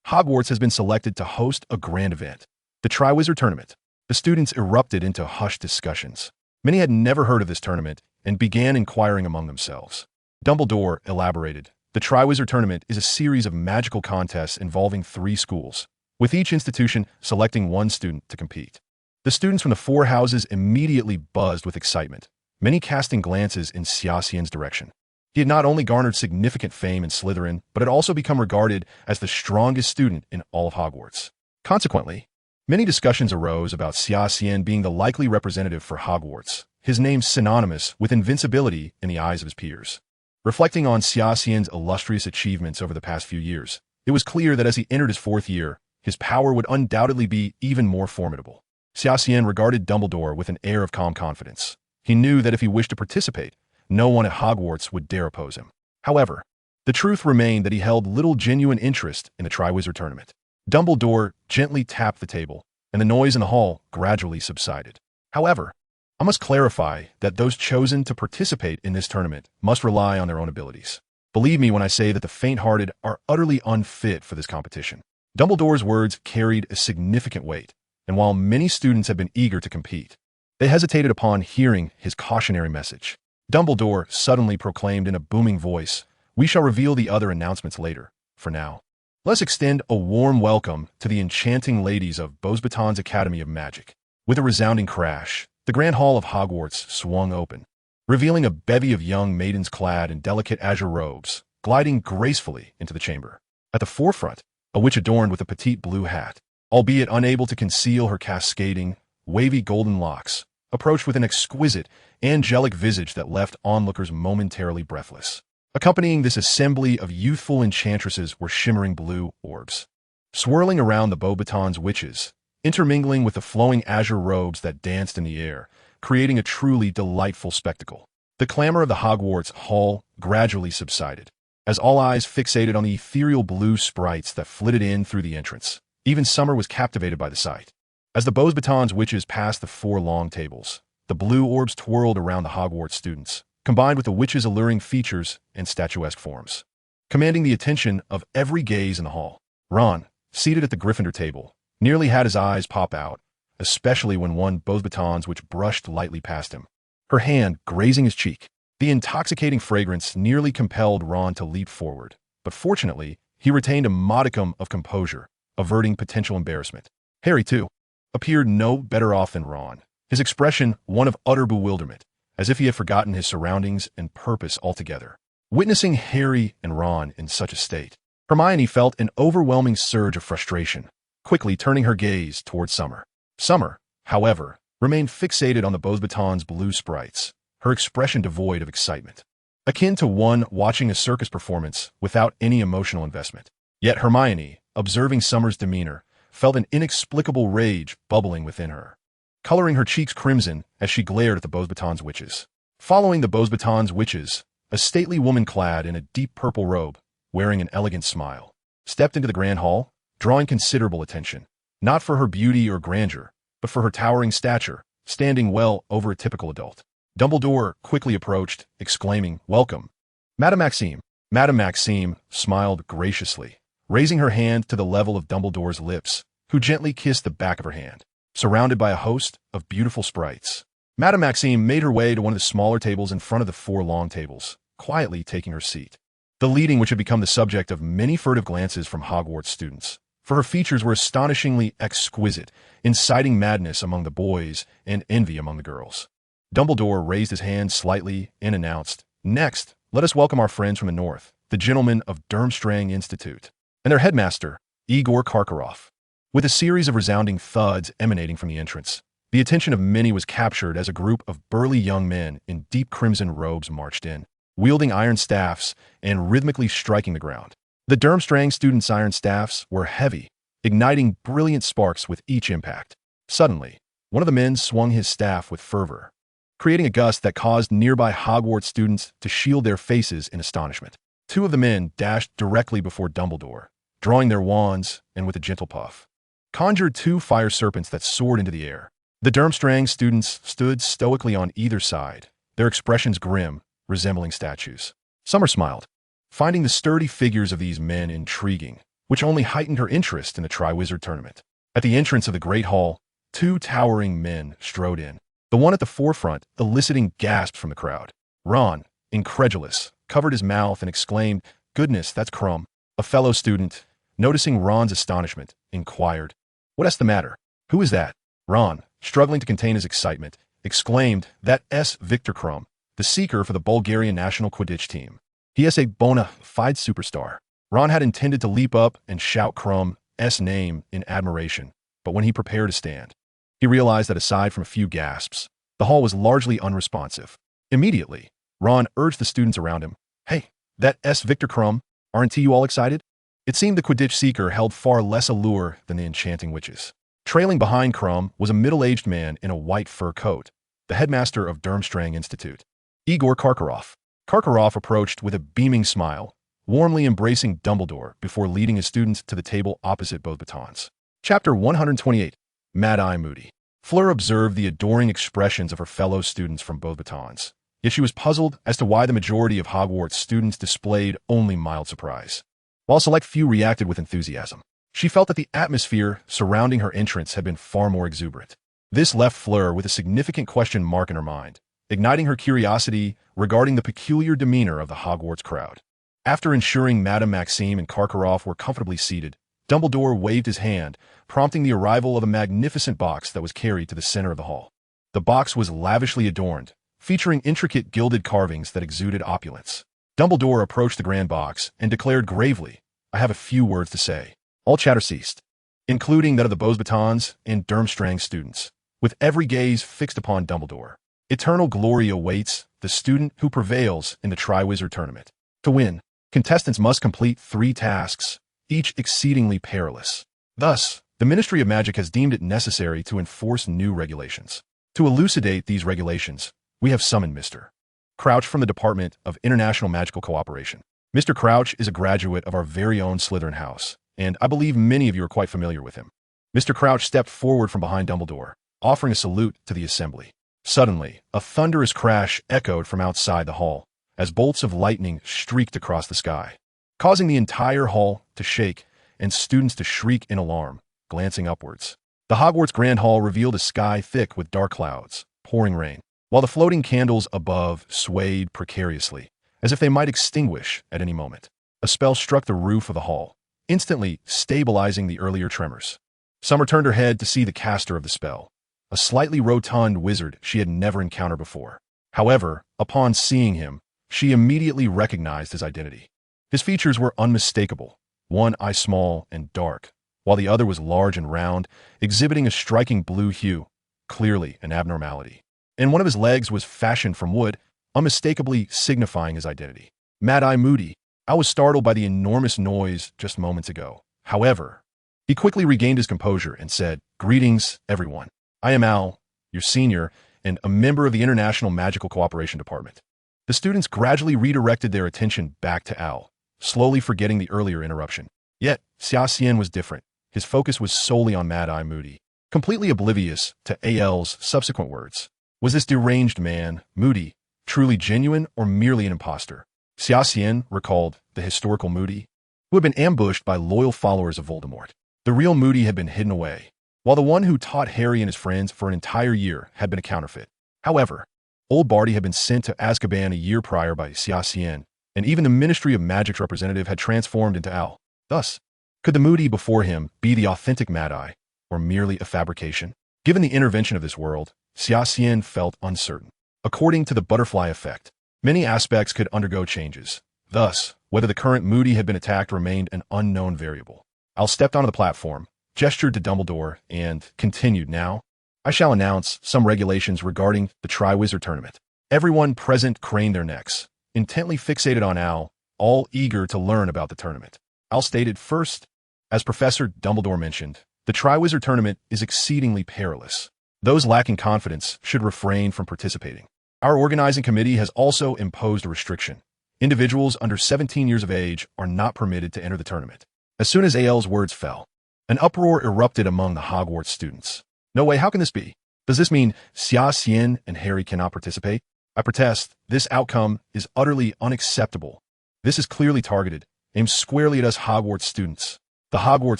"Hogwarts has been selected to host a grand event, the Triwizard Tournament." The students erupted into hushed discussions. Many had never heard of this tournament and began inquiring among themselves. Dumbledore elaborated, "The Triwizard Tournament is a series of magical contests involving 3 schools, with each institution selecting one student to compete." The students from the 4 houses immediately buzzed with excitement, many casting glances in Xia Xian's direction. He had not only garnered significant fame in Slytherin, but had also become regarded as the strongest student in all of Hogwarts. Consequently, many discussions arose about Xia Xian being the likely representative for Hogwarts, his name synonymous with invincibility in the eyes of his peers. Reflecting on Xia Xian's illustrious achievements over the past few years, it was clear that as he entered his 4th year, his power would undoubtedly be even more formidable. Xia Xian regarded Dumbledore with an air of calm confidence. He knew that if he wished to participate, no one at Hogwarts would dare oppose him. However, the truth remained that he held little genuine interest in the Triwizard Tournament. Dumbledore gently tapped the table, and the noise in the hall gradually subsided. "However, I must clarify that those chosen to participate in this tournament must rely on their own abilities. Believe me when I say that the faint-hearted are utterly unfit for this competition." Dumbledore's words carried a significant weight, and while many students had been eager to compete, they hesitated upon hearing his cautionary message. Dumbledore suddenly proclaimed in a booming voice, "We shall reveal the other announcements later. For now, let's extend a warm welcome to the enchanting ladies of Beauxbatons Academy of Magic." With a resounding crash, the Grand Hall of Hogwarts swung open, revealing a bevy of young maidens clad in delicate azure robes, gliding gracefully into the chamber. At the forefront, a witch adorned with a petite blue hat, albeit unable to conceal her cascading, wavy golden locks, approached with an exquisite, angelic visage that left onlookers momentarily breathless. Accompanying this assembly of youthful enchantresses were shimmering blue orbs, swirling around the Beauxbatons witches, intermingling with the flowing azure robes that danced in the air, creating a truly delightful spectacle. The clamor of the Hogwarts hall gradually subsided, as all eyes fixated on the ethereal blue sprites that flitted in through the entrance. Even Summer was captivated by the sight. As the Beauxbatons witches passed the 4 long tables, the blue orbs twirled around the Hogwarts students, combined with the witches' alluring features and statuesque forms, commanding the attention of every gaze in the hall. Ron, seated at the Gryffindor table, nearly had his eyes pop out, especially when one Beauxbatons witch brushed lightly past him, her hand grazing his cheek. The intoxicating fragrance nearly compelled Ron to leap forward, but fortunately, he retained a modicum of composure, averting potential embarrassment. Harry, too, appeared no better off than Ron, his expression one of utter bewilderment, as if he had forgotten his surroundings and purpose altogether. Witnessing Harry and Ron in such a state, Hermione felt an overwhelming surge of frustration, quickly turning her gaze towards Summer. Summer, however, remained fixated on the Beauxbatons' blue sprites, her expression devoid of excitement. akin to one watching a circus performance without any emotional investment. Yet Hermione, observing Summer's demeanor, felt an inexplicable rage bubbling within her, coloring her cheeks crimson as she glared at the Beauxbatons witches. Following the Beauxbatons witches, a stately woman clad in a deep purple robe, wearing an elegant smile, stepped into the grand hall, drawing considerable attention, not for her beauty or grandeur, but for her towering stature, standing well over a typical adult. Dumbledore quickly approached, exclaiming, "Welcome, Madame Maxime." Madame Maxime smiled graciously, raising her hand to the level of Dumbledore's lips, who gently kissed the back of her hand. Surrounded by a host of beautiful sprites, Madame Maxime made her way to one of the smaller tables in front of the 4 long tables, quietly taking her seat. The leading which had become the subject of many furtive glances from Hogwarts students, for her features were astonishingly exquisite, inciting madness among the boys and envy among the girls. Dumbledore raised his hand slightly and announced, "Next, let us welcome our friends from the north, the gentlemen of Durmstrang Institute, and their headmaster, Igor Karkaroff." With a series of resounding thuds emanating from the entrance, the attention of many was captured as a group of burly young men in deep crimson robes marched in, wielding iron staffs and rhythmically striking the ground. The Durmstrang students' iron staffs were heavy, igniting brilliant sparks with each impact. Suddenly, one of the men swung his staff with fervor, creating a gust that caused nearby Hogwarts students to shield their faces in astonishment. 2 of the men dashed directly before Dumbledore, drawing their wands and with a gentle puff, conjured 2 fire serpents that soared into the air. The Durmstrang students stood stoically on either side, their expressions grim, resembling statues. Summer smiled, finding the sturdy figures of these men intriguing, which only heightened her interest in the Triwizard Tournament. At the entrance of the Great Hall, 2 towering men strode in, the one at the forefront eliciting gasps from the crowd. Ron, incredulous, covered his mouth and exclaimed, "Goodness, that's Crumb." A fellow student, noticing Ron's astonishment, inquired, "What's the matter? Who is that?" Ron, struggling to contain his excitement, exclaimed, "That's Victor Crumb, the seeker for the Bulgarian national Quidditch team. He is a bona fide superstar." Ron had intended to leap up and shout Crumb's name in admiration, but when he prepared to stand, he realized that aside from a few gasps, the hall was largely unresponsive. Immediately, Ron urged the students around him, "Hey, that's Victor Crumb. Aren't you all excited?" It seemed the Quidditch seeker held far less allure than the enchanting witches. Trailing behind Crumb was a middle-aged man in a white fur coat, the headmaster of Durmstrang Institute, Igor Karkaroff. Karkaroff approached with a beaming smile, warmly embracing Dumbledore before leading his students to the table opposite Beauxbatons. Chapter 128. Mad-Eye Moody. Fleur observed the adoring expressions of her fellow students from Beauxbatons, yet she was puzzled as to why the majority of Hogwarts students displayed only mild surprise, while a select few reacted with enthusiasm. She felt that the atmosphere surrounding her entrance had been far more exuberant. This left Fleur with a significant question mark in her mind, igniting her curiosity regarding the peculiar demeanor of the Hogwarts crowd. After ensuring Madame Maxime and Karkaroff were comfortably seated, Dumbledore waved his hand, prompting the arrival of a magnificent box that was carried to the center of the hall. The box was lavishly adorned, featuring intricate gilded carvings that exuded opulence. Dumbledore approached the grand box and declared gravely, "I have a few words to say." All chatter ceased, including that of the Beauxbatons and Durmstrang students, with every gaze fixed upon Dumbledore. Eternal glory awaits the student who prevails in the Triwizard Tournament. To win, contestants must complete 3 tasks, each exceedingly perilous. Thus, the Ministry of Magic has deemed it necessary to enforce new regulations. To elucidate these regulations, we have summoned Mr. Crouch from the Department of International Magical Cooperation. Mr. Crouch is a graduate of our very own Slytherin house, and I believe many of you are quite familiar with him. Mr. Crouch stepped forward from behind Dumbledore, offering a salute to the assembly. Suddenly, a thunderous crash echoed from outside the hall, as bolts of lightning streaked across the sky, causing the entire hall to shake and students to shriek in alarm, glancing upwards. The Hogwarts Grand Hall revealed a sky thick with dark clouds, pouring rain, while the floating candles above swayed precariously, as if they might extinguish at any moment. A spell struck the roof of the hall, instantly stabilizing the earlier tremors. Summer turned her head to see the caster of the spell, a slightly rotund wizard she had never encountered before. However, upon seeing him, she immediately recognized his identity. His features were unmistakable, one eye small and dark, while the other was large and round, exhibiting a striking blue hue, clearly an abnormality. And one of his legs was fashioned from wood, unmistakably signifying his identity. Mad-Eye Moody. I was startled by the enormous noise just moments ago. However, he quickly regained his composure and said, "Greetings, everyone. I am Al, your senior, and a member of the International Magical Cooperation Department." The students gradually redirected their attention back to Al, slowly forgetting the earlier interruption. Yet, Xia Xian was different. His focus was solely on Mad-Eye Moody, completely oblivious to AL's subsequent words. Was this deranged man, Moody, truly genuine or merely an imposter? Xia Xian recalled the historical Moody, who had been ambushed by loyal followers of Voldemort. The real Moody had been hidden away, while the one who taught Harry and his friends for an entire year had been a counterfeit. However, old Barty had been sent to Azkaban a year prior by Xia Xian, and even the Ministry of Magic's representative had transformed into Al. Thus, could the Moody before him be the authentic Mad-Eye, or merely a fabrication? Given the intervention of this world, Xia Xian felt uncertain. According to the butterfly effect, many aspects could undergo changes. Thus, whether the current Moody had been attacked remained an unknown variable. Al stepped onto the platform, gestured to Dumbledore, and continued, "Now, I shall announce some regulations regarding the Triwizard Tournament." Everyone present craned their necks, intently fixated on Al, all eager to learn about the tournament. Al stated, "First, as Professor Dumbledore mentioned, the Triwizard Tournament is exceedingly perilous. Those lacking confidence should refrain from participating. Our organizing committee has also imposed a restriction. Individuals under 17 years of age are not permitted to enter the tournament." As soon as AL's words fell, an uproar erupted among the Hogwarts students. "No way, how can this be? Does this mean Xia Xian and Harry cannot participate? I protest, this outcome is utterly unacceptable. This is clearly targeted, aimed squarely at us Hogwarts students." The Hogwarts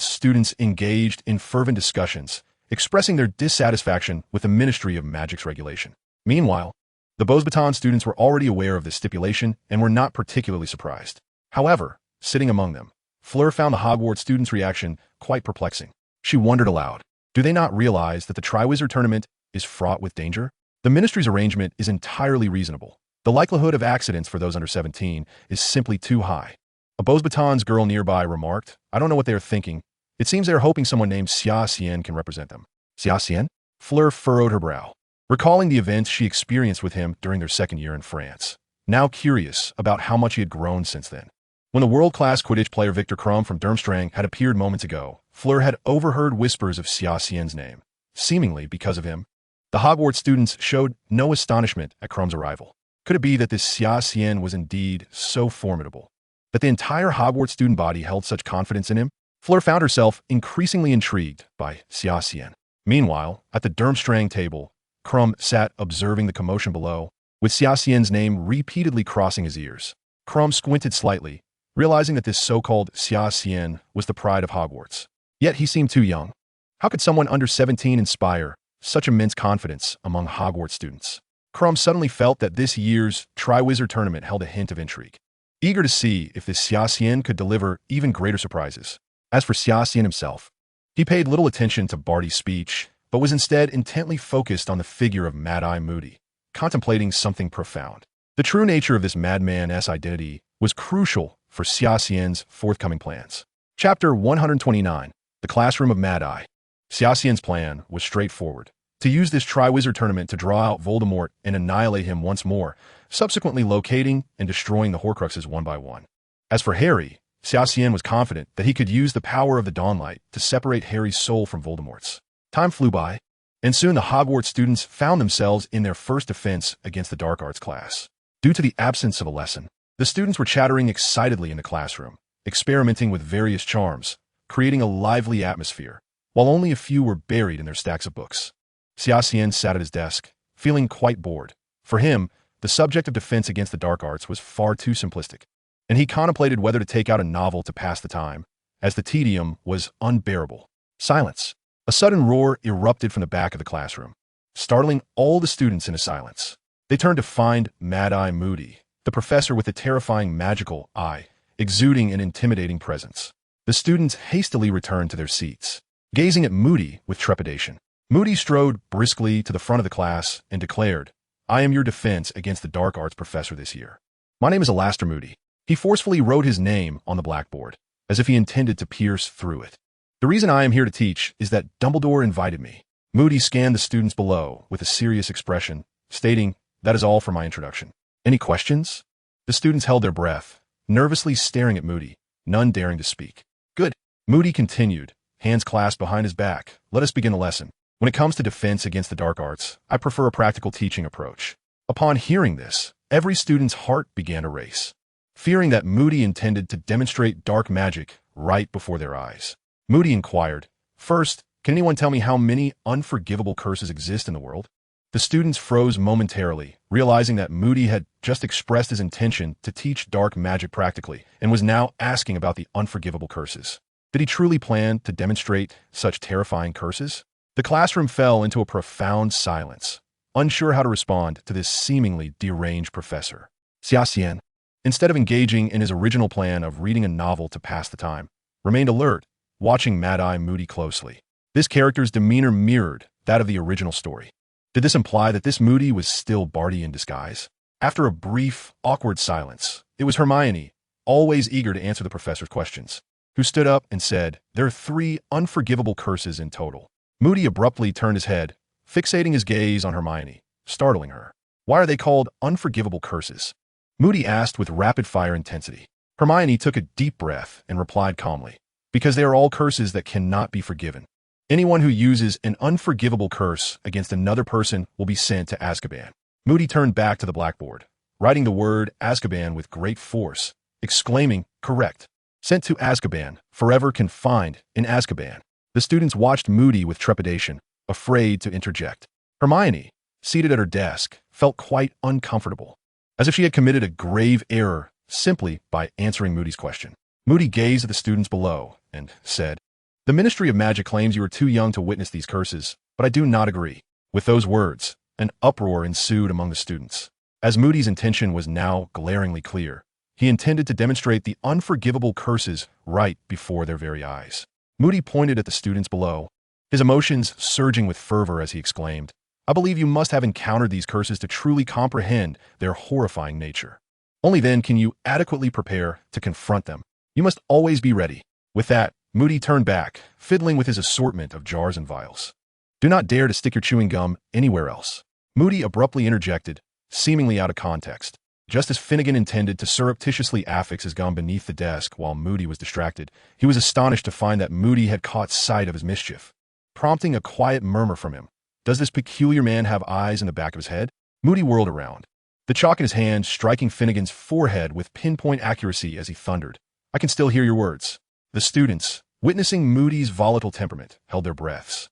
students engaged in fervent discussions, expressing their dissatisfaction with the Ministry of Magic's regulation. Meanwhile, the Beauxbatons students were already aware of this stipulation and were not particularly surprised. However, sitting among them, Fleur found the Hogwarts students' reaction quite perplexing. She wondered aloud, do they not realize that the Triwizard Tournament is fraught with danger? The Ministry's arrangement is entirely reasonable. The likelihood of accidents for those under 17 is simply too high. A Beauxbatons girl nearby remarked, "I don't know what they are thinking. It seems they are hoping someone named Xia Xian can represent them." Xia Xian? Fleur furrowed her brow, recalling the events she experienced with him during their second year in France, now curious about how much he had grown since then. When the world-class Quidditch player Victor Crumb from Durmstrang had appeared moments ago, Fleur had overheard whispers of Xia Xian's name. Seemingly because of him, the Hogwarts students showed no astonishment at Crumb's arrival. Could it be that this Xia Xian was indeed so formidable, that the entire Hogwarts student body held such confidence in him? Fleur found herself increasingly intrigued by Xia Xian. Meanwhile, at the Durmstrang table, Crumb sat observing the commotion below, with Xia Xian's name repeatedly crossing his ears. Crumb squinted slightly, realizing that this so-called Xia Xian was the pride of Hogwarts. Yet he seemed too young. How could someone under 17 inspire such immense confidence among Hogwarts students? Crumb suddenly felt that this year's Triwizard Tournament held a hint of intrigue. Eager to see if this Xia Xian could deliver even greater surprises. As for Xia Xian himself, he paid little attention to Barty's speech, but was instead intently focused on the figure of Mad-Eye Moody, contemplating something profound. The true nature of this madman's identity was crucial for Xia Xian's forthcoming plans. Chapter 129, The Classroom of Mad-Eye. Xia Xian's plan was straightforward: to use this Triwizard Tournament to draw out Voldemort and annihilate him once more, subsequently locating and destroying the Horcruxes one by one. As for Harry, Xia Xian was confident that he could use the power of the Dawnlight to separate Harry's soul from Voldemort's. Time flew by, and soon the Hogwarts students found themselves in their first defense against the Dark Arts class. Due to the absence of a lesson, the students were chattering excitedly in the classroom, experimenting with various charms, creating a lively atmosphere, while only a few were buried in their stacks of books. Xia Xian sat at his desk, feeling quite bored. For him, the subject of defense against the dark arts was far too simplistic, and he contemplated whether to take out a novel to pass the time, as the tedium was unbearable. Silence. A sudden roar erupted from the back of the classroom, startling all the students into silence. They turned to find Mad-Eye Moody, the professor with the terrifying magical eye, exuding an intimidating presence. The students hastily returned to their seats, gazing at Moody with trepidation. Moody strode briskly to the front of the class and declared, "I am your defense against the dark arts professor this year. My name is Alastair Moody." He forcefully wrote his name on the blackboard, as if he intended to pierce through it. "The reason I am here to teach is that Dumbledore invited me." Moody scanned the students below with a serious expression, stating, "That is all for my introduction." Any questions? The students held their breath, nervously staring at Moody, none daring to speak. Good. Moody continued, hands clasped behind his back. Let us begin the lesson. When it comes to defense against the dark arts, I prefer a practical teaching approach. Upon hearing this, every student's heart began to race, fearing that Moody intended to demonstrate dark magic right before their eyes. Moody inquired, "First, can anyone tell me how many unforgivable curses exist in the world?" The students froze momentarily, realizing that Moody had just expressed his intention to teach dark magic practically and was now asking about the unforgivable curses. Did he truly plan to demonstrate such terrifying curses? The classroom fell into a profound silence, unsure how to respond to this seemingly deranged professor. Xia Xian, instead of engaging in his original plan of reading a novel to pass the time, remained alert, watching Mad-Eye Moody closely. This character's demeanor mirrored that of the original story. Did this imply that this Moody was still Barty in disguise? After a brief, awkward silence, it was Hermione, always eager to answer the professor's questions, who stood up and said, "There are 3 unforgivable curses in total." Moody abruptly turned his head, fixating his gaze on Hermione, startling her. "Why are they called unforgivable curses?" Moody asked with rapid-fire intensity. Hermione took a deep breath and replied calmly, "Because they are all curses that cannot be forgiven. Anyone who uses an unforgivable curse against another person will be sent to Azkaban." Moody turned back to the blackboard, writing the word Azkaban with great force, exclaiming, "Correct. Sent to Azkaban, forever confined in Azkaban." The students watched Moody with trepidation, afraid to interject. Hermione, seated at her desk, felt quite uncomfortable, as if she had committed a grave error simply by answering Moody's question. Moody gazed at the students below and said, "The Ministry of Magic claims you are too young to witness these curses, but I do not agree." With those words, an uproar ensued among the students. As Moody's intention was now glaringly clear, he intended to demonstrate the unforgivable curses right before their very eyes. Moody pointed at the students below, his emotions surging with fervor as he exclaimed, "I believe you must have encountered these curses to truly comprehend their horrifying nature. Only then can you adequately prepare to confront them. You must always be ready." With that, Moody turned back, fiddling with his assortment of jars and vials. "Do not dare to stick your chewing gum anywhere else." Moody abruptly interjected, seemingly out of context. Just as Finnegan intended to surreptitiously affix his gum beneath the desk while Moody was distracted, he was astonished to find that Moody had caught sight of his mischief, prompting a quiet murmur from him. "Does this peculiar man have eyes in the back of his head?" Moody whirled around, the chalk in his hand striking Finnegan's forehead with pinpoint accuracy as he thundered, "I can still hear your words." The students, witnessing Moody's volatile temperament, held their breaths,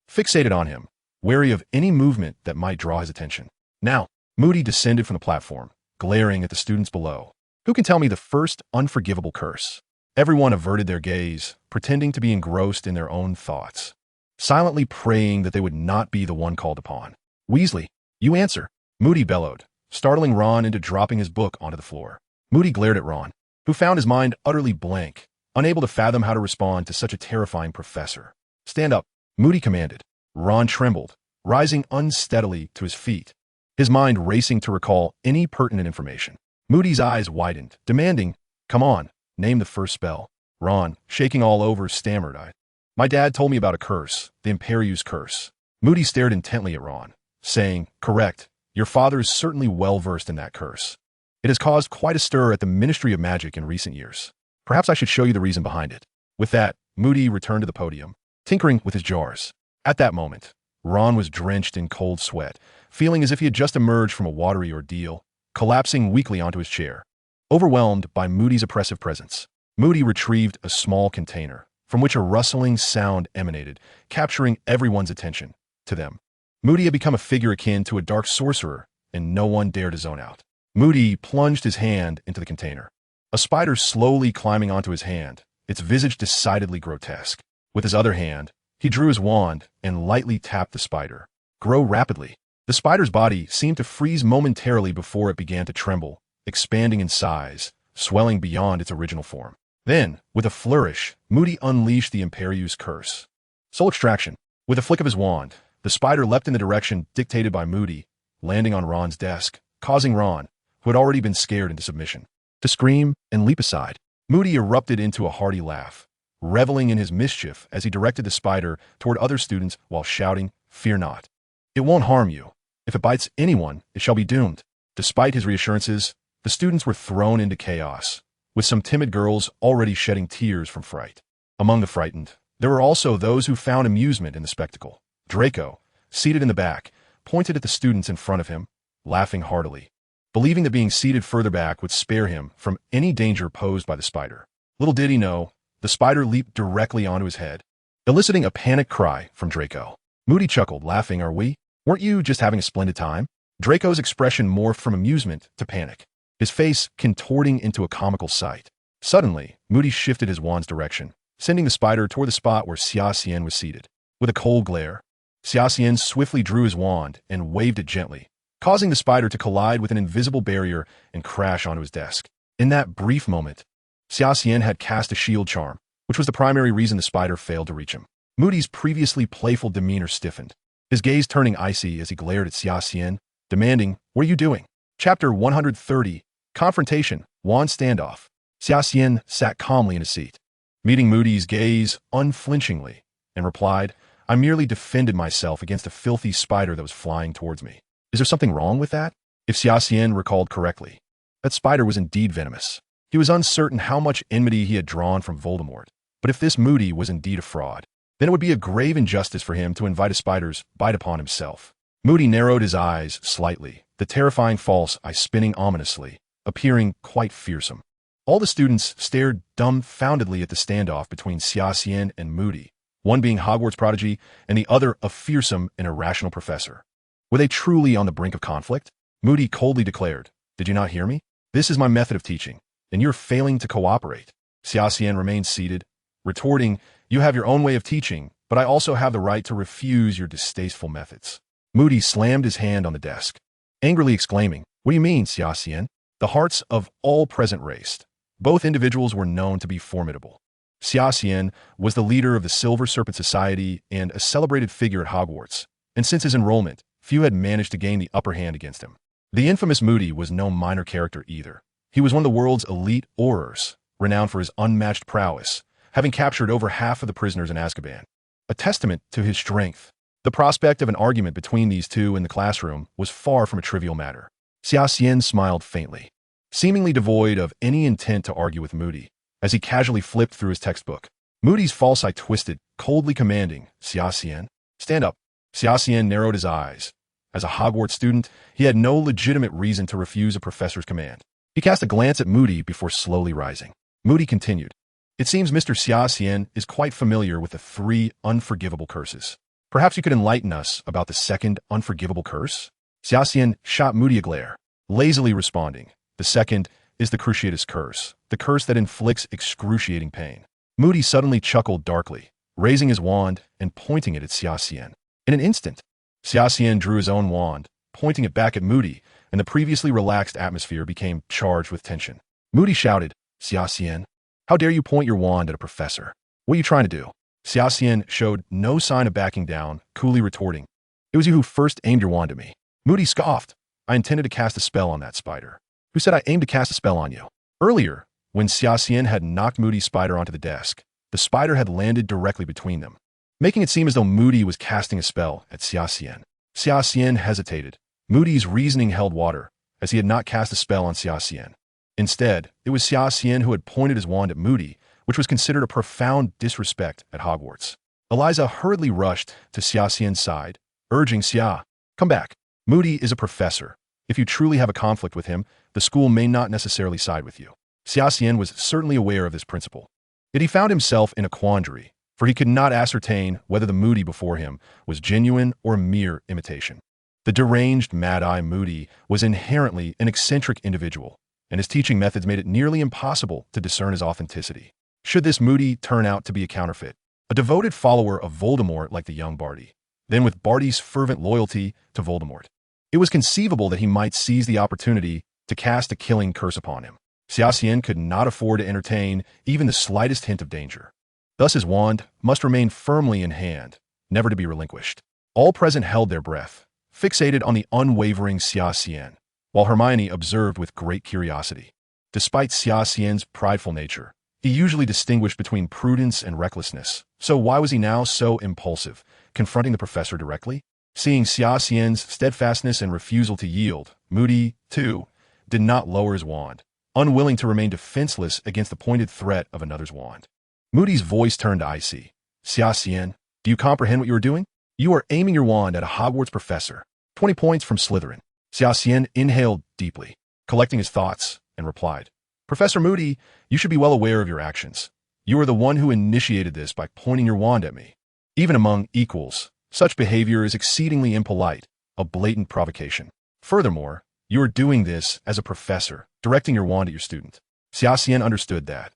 fixated on him, wary of any movement that might draw his attention. Now, Moody descended from the platform, glaring at the students below. "Who can tell me the first unforgivable curse?" Everyone averted their gaze, pretending to be engrossed in their own thoughts, silently praying that they would not be the one called upon. "Weasley, you answer," Moody bellowed, startling Ron into dropping his book onto the floor. Moody glared at Ron, who found his mind utterly blank, unable to fathom how to respond to such a terrifying professor. "Stand up," Moody commanded. Ron trembled, rising unsteadily to his feet, his mind racing to recall any pertinent information. Moody's eyes widened, demanding, "Come on, name the first spell." Ron, shaking all over, stammered, "My dad told me about a curse, the Imperius curse." Moody stared intently at Ron, saying, "Correct, your father is certainly well versed in that curse. It has caused quite a stir at the Ministry of Magic in recent years. Perhaps I should show you the reason behind it." With that, Moody returned to the podium, tinkering with his jars. At that moment, Ron was drenched in cold sweat, feeling as if he had just emerged from a watery ordeal, collapsing weakly onto his chair. Overwhelmed by Moody's oppressive presence, Moody retrieved a small container, from which a rustling sound emanated, capturing everyone's attention to them. Moody had become a figure akin to a dark sorcerer, and no one dared to zone out. Moody plunged his hand into the container, a spider slowly climbing onto his hand, its visage decidedly grotesque. With his other hand, he drew his wand and lightly tapped the spider. Grow rapidly. The spider's body seemed to freeze momentarily before it began to tremble, expanding in size, swelling beyond its original form. Then, with a flourish, Moody unleashed the Imperius curse. Soul extraction. With a flick of his wand, the spider leapt in the direction dictated by Moody, landing on Ron's desk, causing Ron, who had already been scared into submission, to scream and leap aside. Moody erupted into a hearty laugh, reveling in his mischief as he directed the spider toward other students while shouting, "Fear not. It won't harm you. If it bites anyone, it shall be doomed." Despite his reassurances, the students were thrown into chaos, with some timid girls already shedding tears from fright. Among the frightened, there were also those who found amusement in the spectacle. Draco, seated in the back, pointed at the students in front of him, laughing heartily, believing that being seated further back would spare him from any danger posed by the spider. Little did he know, the spider leaped directly onto his head, eliciting a panicked cry from Draco. Moody chuckled, laughing, weren't you just having a splendid time? Draco's expression morphed from amusement to panic, his face contorting into a comical sight. Suddenly, Moody shifted his wand's direction, sending the spider toward the spot where Xia Xian was seated. With a cold glare, Xia Xian swiftly drew his wand and waved it gently, causing the spider to collide with an invisible barrier and crash onto his desk. In that brief moment, Xia Xian had cast a shield charm, which was the primary reason the spider failed to reach him. Moody's previously playful demeanor stiffened, his gaze turning icy as he glared at Xia Xian, demanding, "What are you doing?" Chapter 130, Confrontation, Wand Standoff. Xia Xian sat calmly in his seat, meeting Moody's gaze unflinchingly, and replied, "I merely defended myself against a filthy spider that was flying towards me. Is there something wrong with that?" If Xia Xian recalled correctly, that spider was indeed venomous. He was uncertain how much enmity he had drawn from Voldemort, but if this Moody was indeed a fraud, then it would be a grave injustice for him to invite a spider's bite upon himself. Moody narrowed his eyes slightly, the terrifying false eye spinning ominously, appearing quite fearsome. All the students stared dumbfoundedly at the standoff between Xia Xian and Moody, one being Hogwarts prodigy and the other a fearsome and irrational professor. Were they truly on the brink of conflict? Moody coldly declared, "Did you not hear me? This is my method of teaching, and you're failing to cooperate." Xia Xian remained seated, retorting, "You have your own way of teaching, but I also have the right to refuse your distasteful methods." Moody slammed his hand on the desk, angrily exclaiming, "What do you mean, Xia Xian?" The hearts of all present raced. Both individuals were known to be formidable. Xia Xian was the leader of the Silver Serpent Society and a celebrated figure at Hogwarts, and since his enrollment, few had managed to gain the upper hand against him. The infamous Moody was no minor character either. He was one of the world's elite aurors, renowned for his unmatched prowess, having captured over half of the prisoners in Azkaban, a testament to his strength. The prospect of an argument between these two in the classroom was far from a trivial matter. Xia Xian smiled faintly, seemingly devoid of any intent to argue with Moody, as he casually flipped through his textbook. Moody's false eye twisted, coldly commanding, "Xia Xian, stand up." Xia Xian narrowed his eyes. As a Hogwarts student, he had no legitimate reason to refuse a professor's command. He cast a glance at Moody before slowly rising. Moody continued, "It seems Mr. Xia Xian is quite familiar with the 3 unforgivable curses. Perhaps you could enlighten us about the second unforgivable curse?" Xia Xian shot Moody a glare, lazily responding, "The second is the Cruciatus Curse, the curse that inflicts excruciating pain." Moody suddenly chuckled darkly, raising his wand and pointing it at Xia Xian. In an instant, Xia Xian drew his own wand, pointing it back at Moody, and the previously relaxed atmosphere became charged with tension. Moody shouted, "Xia Xian, how dare you point your wand at a professor? What are you trying to do?" Xia Xian showed no sign of backing down, coolly retorting, "It was you who first aimed your wand at me." Moody scoffed, "I intended to cast a spell on that spider." "Who said I aimed to cast a spell on you?" Earlier, when Xia Xian had knocked Moody's spider onto the desk, the spider had landed directly between them, making it seem as though Moody was casting a spell at Xia Xian. Xia Xian hesitated. Moody's reasoning held water, as he had not cast a spell on Xia Xian. Instead, it was Xia Xian who had pointed his wand at Moody, which was considered a profound disrespect at Hogwarts. Eliza hurriedly rushed to Xia Xian's side, urging, "Xia, come back. Moody is a professor. If you truly have a conflict with him, the school may not necessarily side with you." Xia Xian was certainly aware of this principle. Yet he found himself in a quandary, for he could not ascertain whether the Moody before him was genuine or a mere imitation. The deranged Mad-Eye Moody was inherently an eccentric individual, and his teaching methods made it nearly impossible to discern his authenticity. Should this Moody turn out to be a counterfeit, a devoted follower of Voldemort like the young Barty, then with Barty's fervent loyalty to Voldemort, it was conceivable that he might seize the opportunity to cast a killing curse upon him. Xia Xian could not afford to entertain even the slightest hint of danger. Thus his wand must remain firmly in hand, never to be relinquished. All present held their breath, fixated on the unwavering Xia Xian, while Hermione observed with great curiosity. Despite Xia Xian's prideful nature, he usually distinguished between prudence and recklessness, so why was he now so impulsive, confronting the professor directly? Seeing Xia Xian's steadfastness and refusal to yield, Moody, too, did not lower his wand, unwilling to remain defenseless against the pointed threat of another's wand. Moody's voice turned icy. Xia Xian, do you comprehend what you are doing? You are aiming your wand at a Hogwarts professor. 20 points from Slytherin. Xia Xian inhaled deeply, collecting his thoughts, and replied, Professor Moody, you should be well aware of your actions. You are the one who initiated this by pointing your wand at me. Even among equals, such behavior is exceedingly impolite, a blatant provocation. Furthermore, you are doing this as a professor, directing your wand at your student. Xia Xian understood that.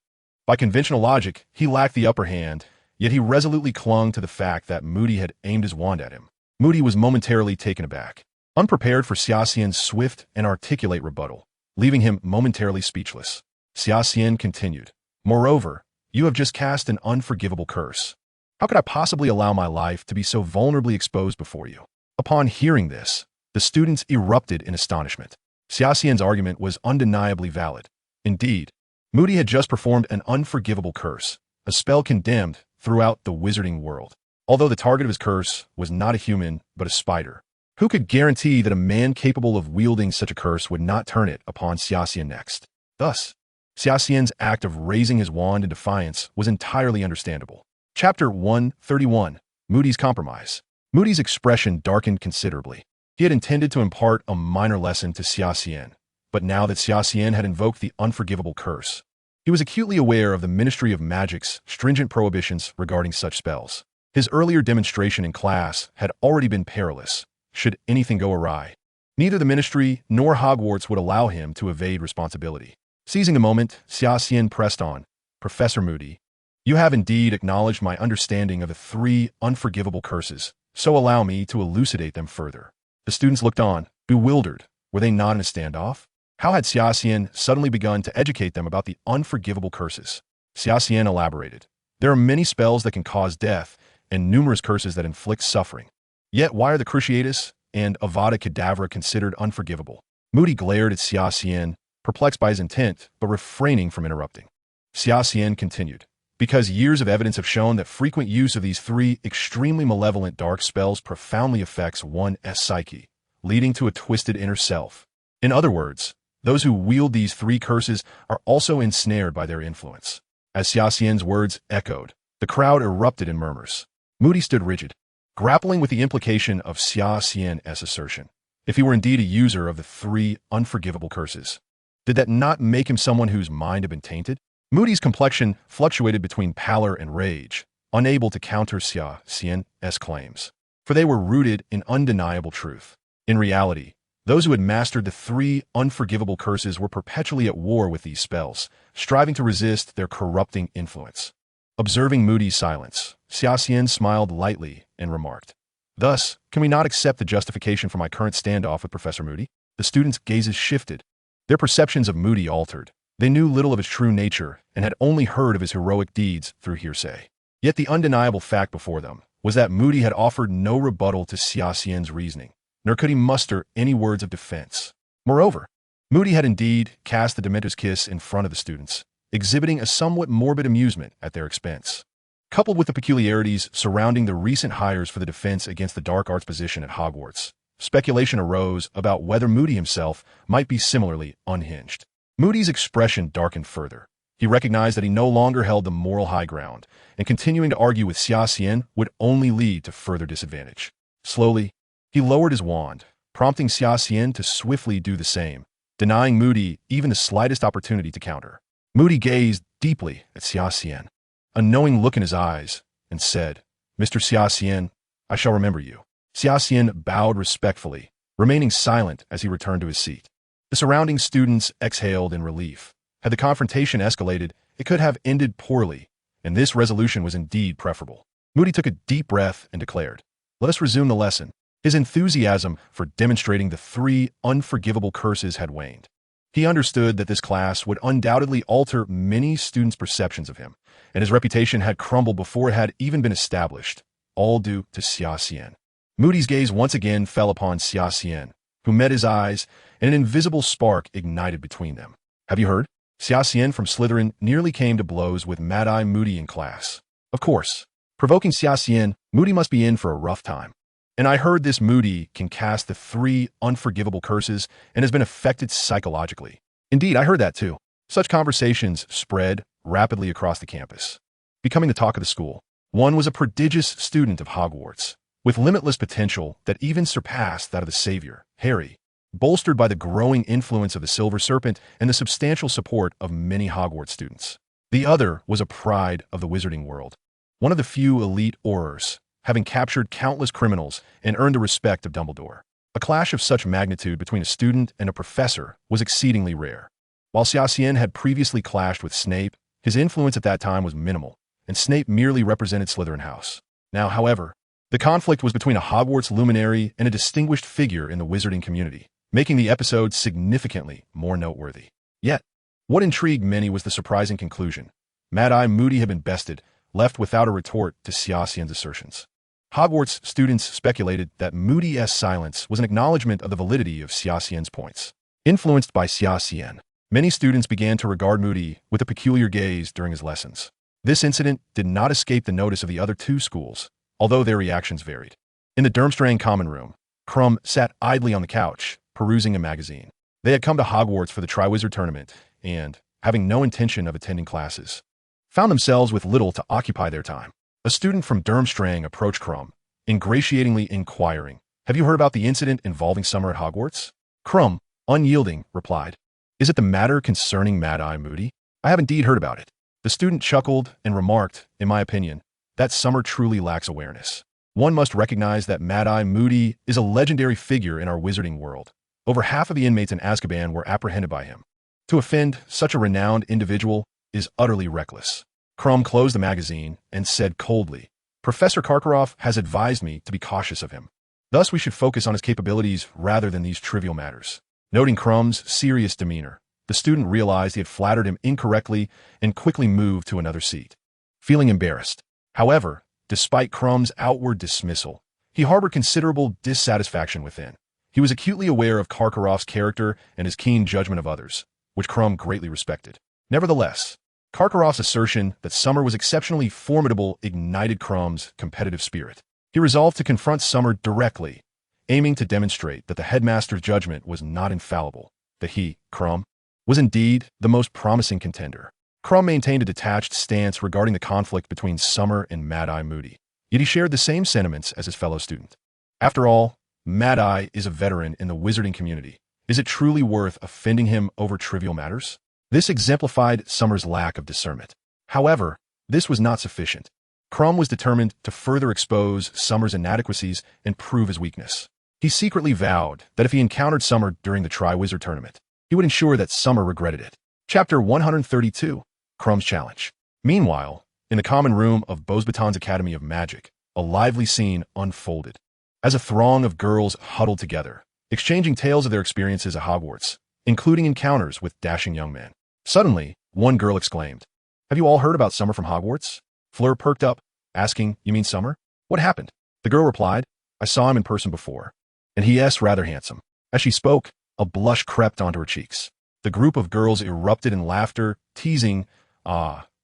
By conventional logic, he lacked the upper hand, yet he resolutely clung to the fact that Moody had aimed his wand at him. Moody was momentarily taken aback, unprepared for Xia Xian's swift and articulate rebuttal, leaving him momentarily speechless. Xia Xian continued, Moreover, you have just cast an unforgivable curse. How could I possibly allow my life to be so vulnerably exposed before you? Upon hearing this, the students erupted in astonishment. Xia Xian's argument was undeniably valid. Indeed, Moody had just performed an unforgivable curse, a spell condemned throughout the wizarding world. Although the target of his curse was not a human, but a spider. Who could guarantee that a man capable of wielding such a curse would not turn it upon Xia Xian next? Thus, Xia Xian's act of raising his wand in defiance was entirely understandable. Chapter 131, Moody's Compromise. Moody's expression darkened considerably. He had intended to impart a minor lesson to Xia Xian, but now that Xia Xian had invoked the unforgivable curse, he was acutely aware of the Ministry of Magic's stringent prohibitions regarding such spells. His earlier demonstration in class had already been perilous, should anything go awry. Neither the Ministry nor Hogwarts would allow him to evade responsibility. Seizing the moment, Xia Xian pressed on, Professor Moody, you have indeed acknowledged my understanding of the 3 unforgivable curses, so allow me to elucidate them further. The students looked on, bewildered. Were they not in a standoff? How had Xia Xian suddenly begun to educate them about the unforgivable curses? Xia Xian elaborated. There are many spells that can cause death, and numerous curses that inflict suffering. Yet why are the Cruciatus and Avada Kedavra considered unforgivable? Moody glared at Xia Xian, perplexed by his intent, but refraining from interrupting. Xia Xian continued. Because years of evidence have shown that frequent use of these 3 extremely malevolent dark spells profoundly affects one's psyche, leading to a twisted inner self. In other words, those who wield these 3 curses are also ensnared by their influence. As Xia Xian's words echoed, the crowd erupted in murmurs. Moody stood rigid, grappling with the implication of Xia Xian's assertion. If he were indeed a user of the 3 unforgivable curses, did that not make him someone whose mind had been tainted? Moody's complexion fluctuated between pallor and rage, unable to counter Xia Xian's claims, for they were rooted in undeniable truth. In reality, those who had mastered the 3 unforgivable curses were perpetually at war with these spells, striving to resist their corrupting influence. Observing Moody's silence, Xia Xian smiled lightly and remarked, Thus, can we not accept the justification for my current standoff with Professor Moody? The students' gazes shifted. Their perceptions of Moody altered. They knew little of his true nature and had only heard of his heroic deeds through hearsay. Yet the undeniable fact before them was that Moody had offered no rebuttal to Xia Xian's reasoning, nor could he muster any words of defense. Moreover, Moody had indeed cast the Dementor's kiss in front of the students, exhibiting a somewhat morbid amusement at their expense. Coupled with the peculiarities surrounding the recent hires for the defense against the dark arts position at Hogwarts, speculation arose about whether Moody himself might be similarly unhinged. Moody's expression darkened further. He recognized that he no longer held the moral high ground, and continuing to argue with Xia Xian would only lead to further disadvantage. Slowly, he lowered his wand, prompting Xia Xian to swiftly do the same, denying Moody even the slightest opportunity to counter. Moody gazed deeply at Xia Xian, a knowing look in his eyes, and said, Mr. Xia Xian, I shall remember you. Xia Xian bowed respectfully, remaining silent as he returned to his seat. The surrounding students exhaled in relief. Had the confrontation escalated, it could have ended poorly, and this resolution was indeed preferable. Moody took a deep breath and declared, Let us resume the lesson. His enthusiasm for demonstrating the 3 unforgivable curses had waned. He understood that this class would undoubtedly alter many students' perceptions of him, and his reputation had crumbled before it had even been established, all due to Xia Xian. Moody's gaze once again fell upon Xia Xian, who met his eyes, and an invisible spark ignited between them. Have you heard? Xia Xian from Slytherin nearly came to blows with Mad-Eye Moody in class. Of course, provoking Xia Xian, Moody must be in for a rough time. And I heard this Moody can cast the 3 unforgivable curses and has been affected psychologically. Indeed, I heard that too. Such conversations spread rapidly across the campus, becoming the talk of the school. One was a prodigious student of Hogwarts, with limitless potential that even surpassed that of the savior, Harry, bolstered by the growing influence of the Silver Serpent and the substantial support of many Hogwarts students. The other was a pride of the Wizarding World, one of the few elite Aurors, having captured countless criminals and earned the respect of Dumbledore. A clash of such magnitude between a student and a professor was exceedingly rare. While Xia Xian had previously clashed with Snape, his influence at that time was minimal, and Snape merely represented Slytherin House. Now, however, the conflict was between a Hogwarts luminary and a distinguished figure in the wizarding community, making the episode significantly more noteworthy. Yet, what intrigued many was the surprising conclusion. Mad-Eye Moody had been bested, left without a retort to Xia Xian's assertions. Hogwarts students speculated that Moody's silence was an acknowledgement of the validity of Xia Xian's points. Influenced by Xia Xian, many students began to regard Moody with a peculiar gaze during his lessons. This incident did not escape the notice of the other 2 schools, although their reactions varied. In the Durmstrang common room, Krum sat idly on the couch, perusing a magazine. They had come to Hogwarts for the Triwizard Tournament and, having no intention of attending classes, found themselves with little to occupy their time. A student from Durmstrang approached Krum, ingratiatingly inquiring, "Have you heard about the incident involving Summer at Hogwarts?" Krum, unyielding, replied, "Is it the matter concerning Mad-Eye Moody? I have indeed heard about it." The student chuckled and remarked, "In my opinion, that Summer truly lacks awareness. One must recognize that Mad-Eye Moody is a legendary figure in our wizarding world. Over half of the inmates in Azkaban were apprehended by him. To offend such a renowned individual is utterly reckless." Krum closed the magazine and said coldly, "Professor Karkaroff has advised me to be cautious of him. Thus we should focus on his capabilities rather than these trivial matters." Noting Krum's serious demeanor, the student realized he had flattered him incorrectly and quickly moved to another seat, feeling embarrassed. However, despite Krum's outward dismissal, he harbored considerable dissatisfaction within. He was acutely aware of Karkaroff's character and his keen judgment of others, which Krum greatly respected. Nevertheless, Karkaroff's assertion that Summer was exceptionally formidable ignited Krum's competitive spirit. He resolved to confront Summer directly, aiming to demonstrate that the headmaster's judgment was not infallible, that he, Krum, was indeed the most promising contender. Krum maintained a detached stance regarding the conflict between Summer and Mad-Eye Moody, yet he shared the same sentiments as his fellow student. After all, Mad-Eye is a veteran in the wizarding community. Is it truly worth offending him over trivial matters? This exemplified Summer's lack of discernment. However, this was not sufficient. Krum was determined to further expose Summer's inadequacies and prove his weakness. He secretly vowed that if he encountered Summer during the Triwizard Tournament, he would ensure that Summer regretted it. Chapter 132, Krum's Challenge. Meanwhile, in the common room of Beauxbatons Academy of Magic, a lively scene unfolded. As a throng of girls huddled together, exchanging tales of their experiences at Hogwarts, including encounters with dashing young men. Suddenly, one girl exclaimed, "Have you all heard about Summer from Hogwarts?" Fleur perked up, asking, "You mean Summer? What happened?" The girl replied, "I saw him in person before, and he is rather handsome." As she spoke, a blush crept onto her cheeks. The group of girls erupted in laughter, teasing,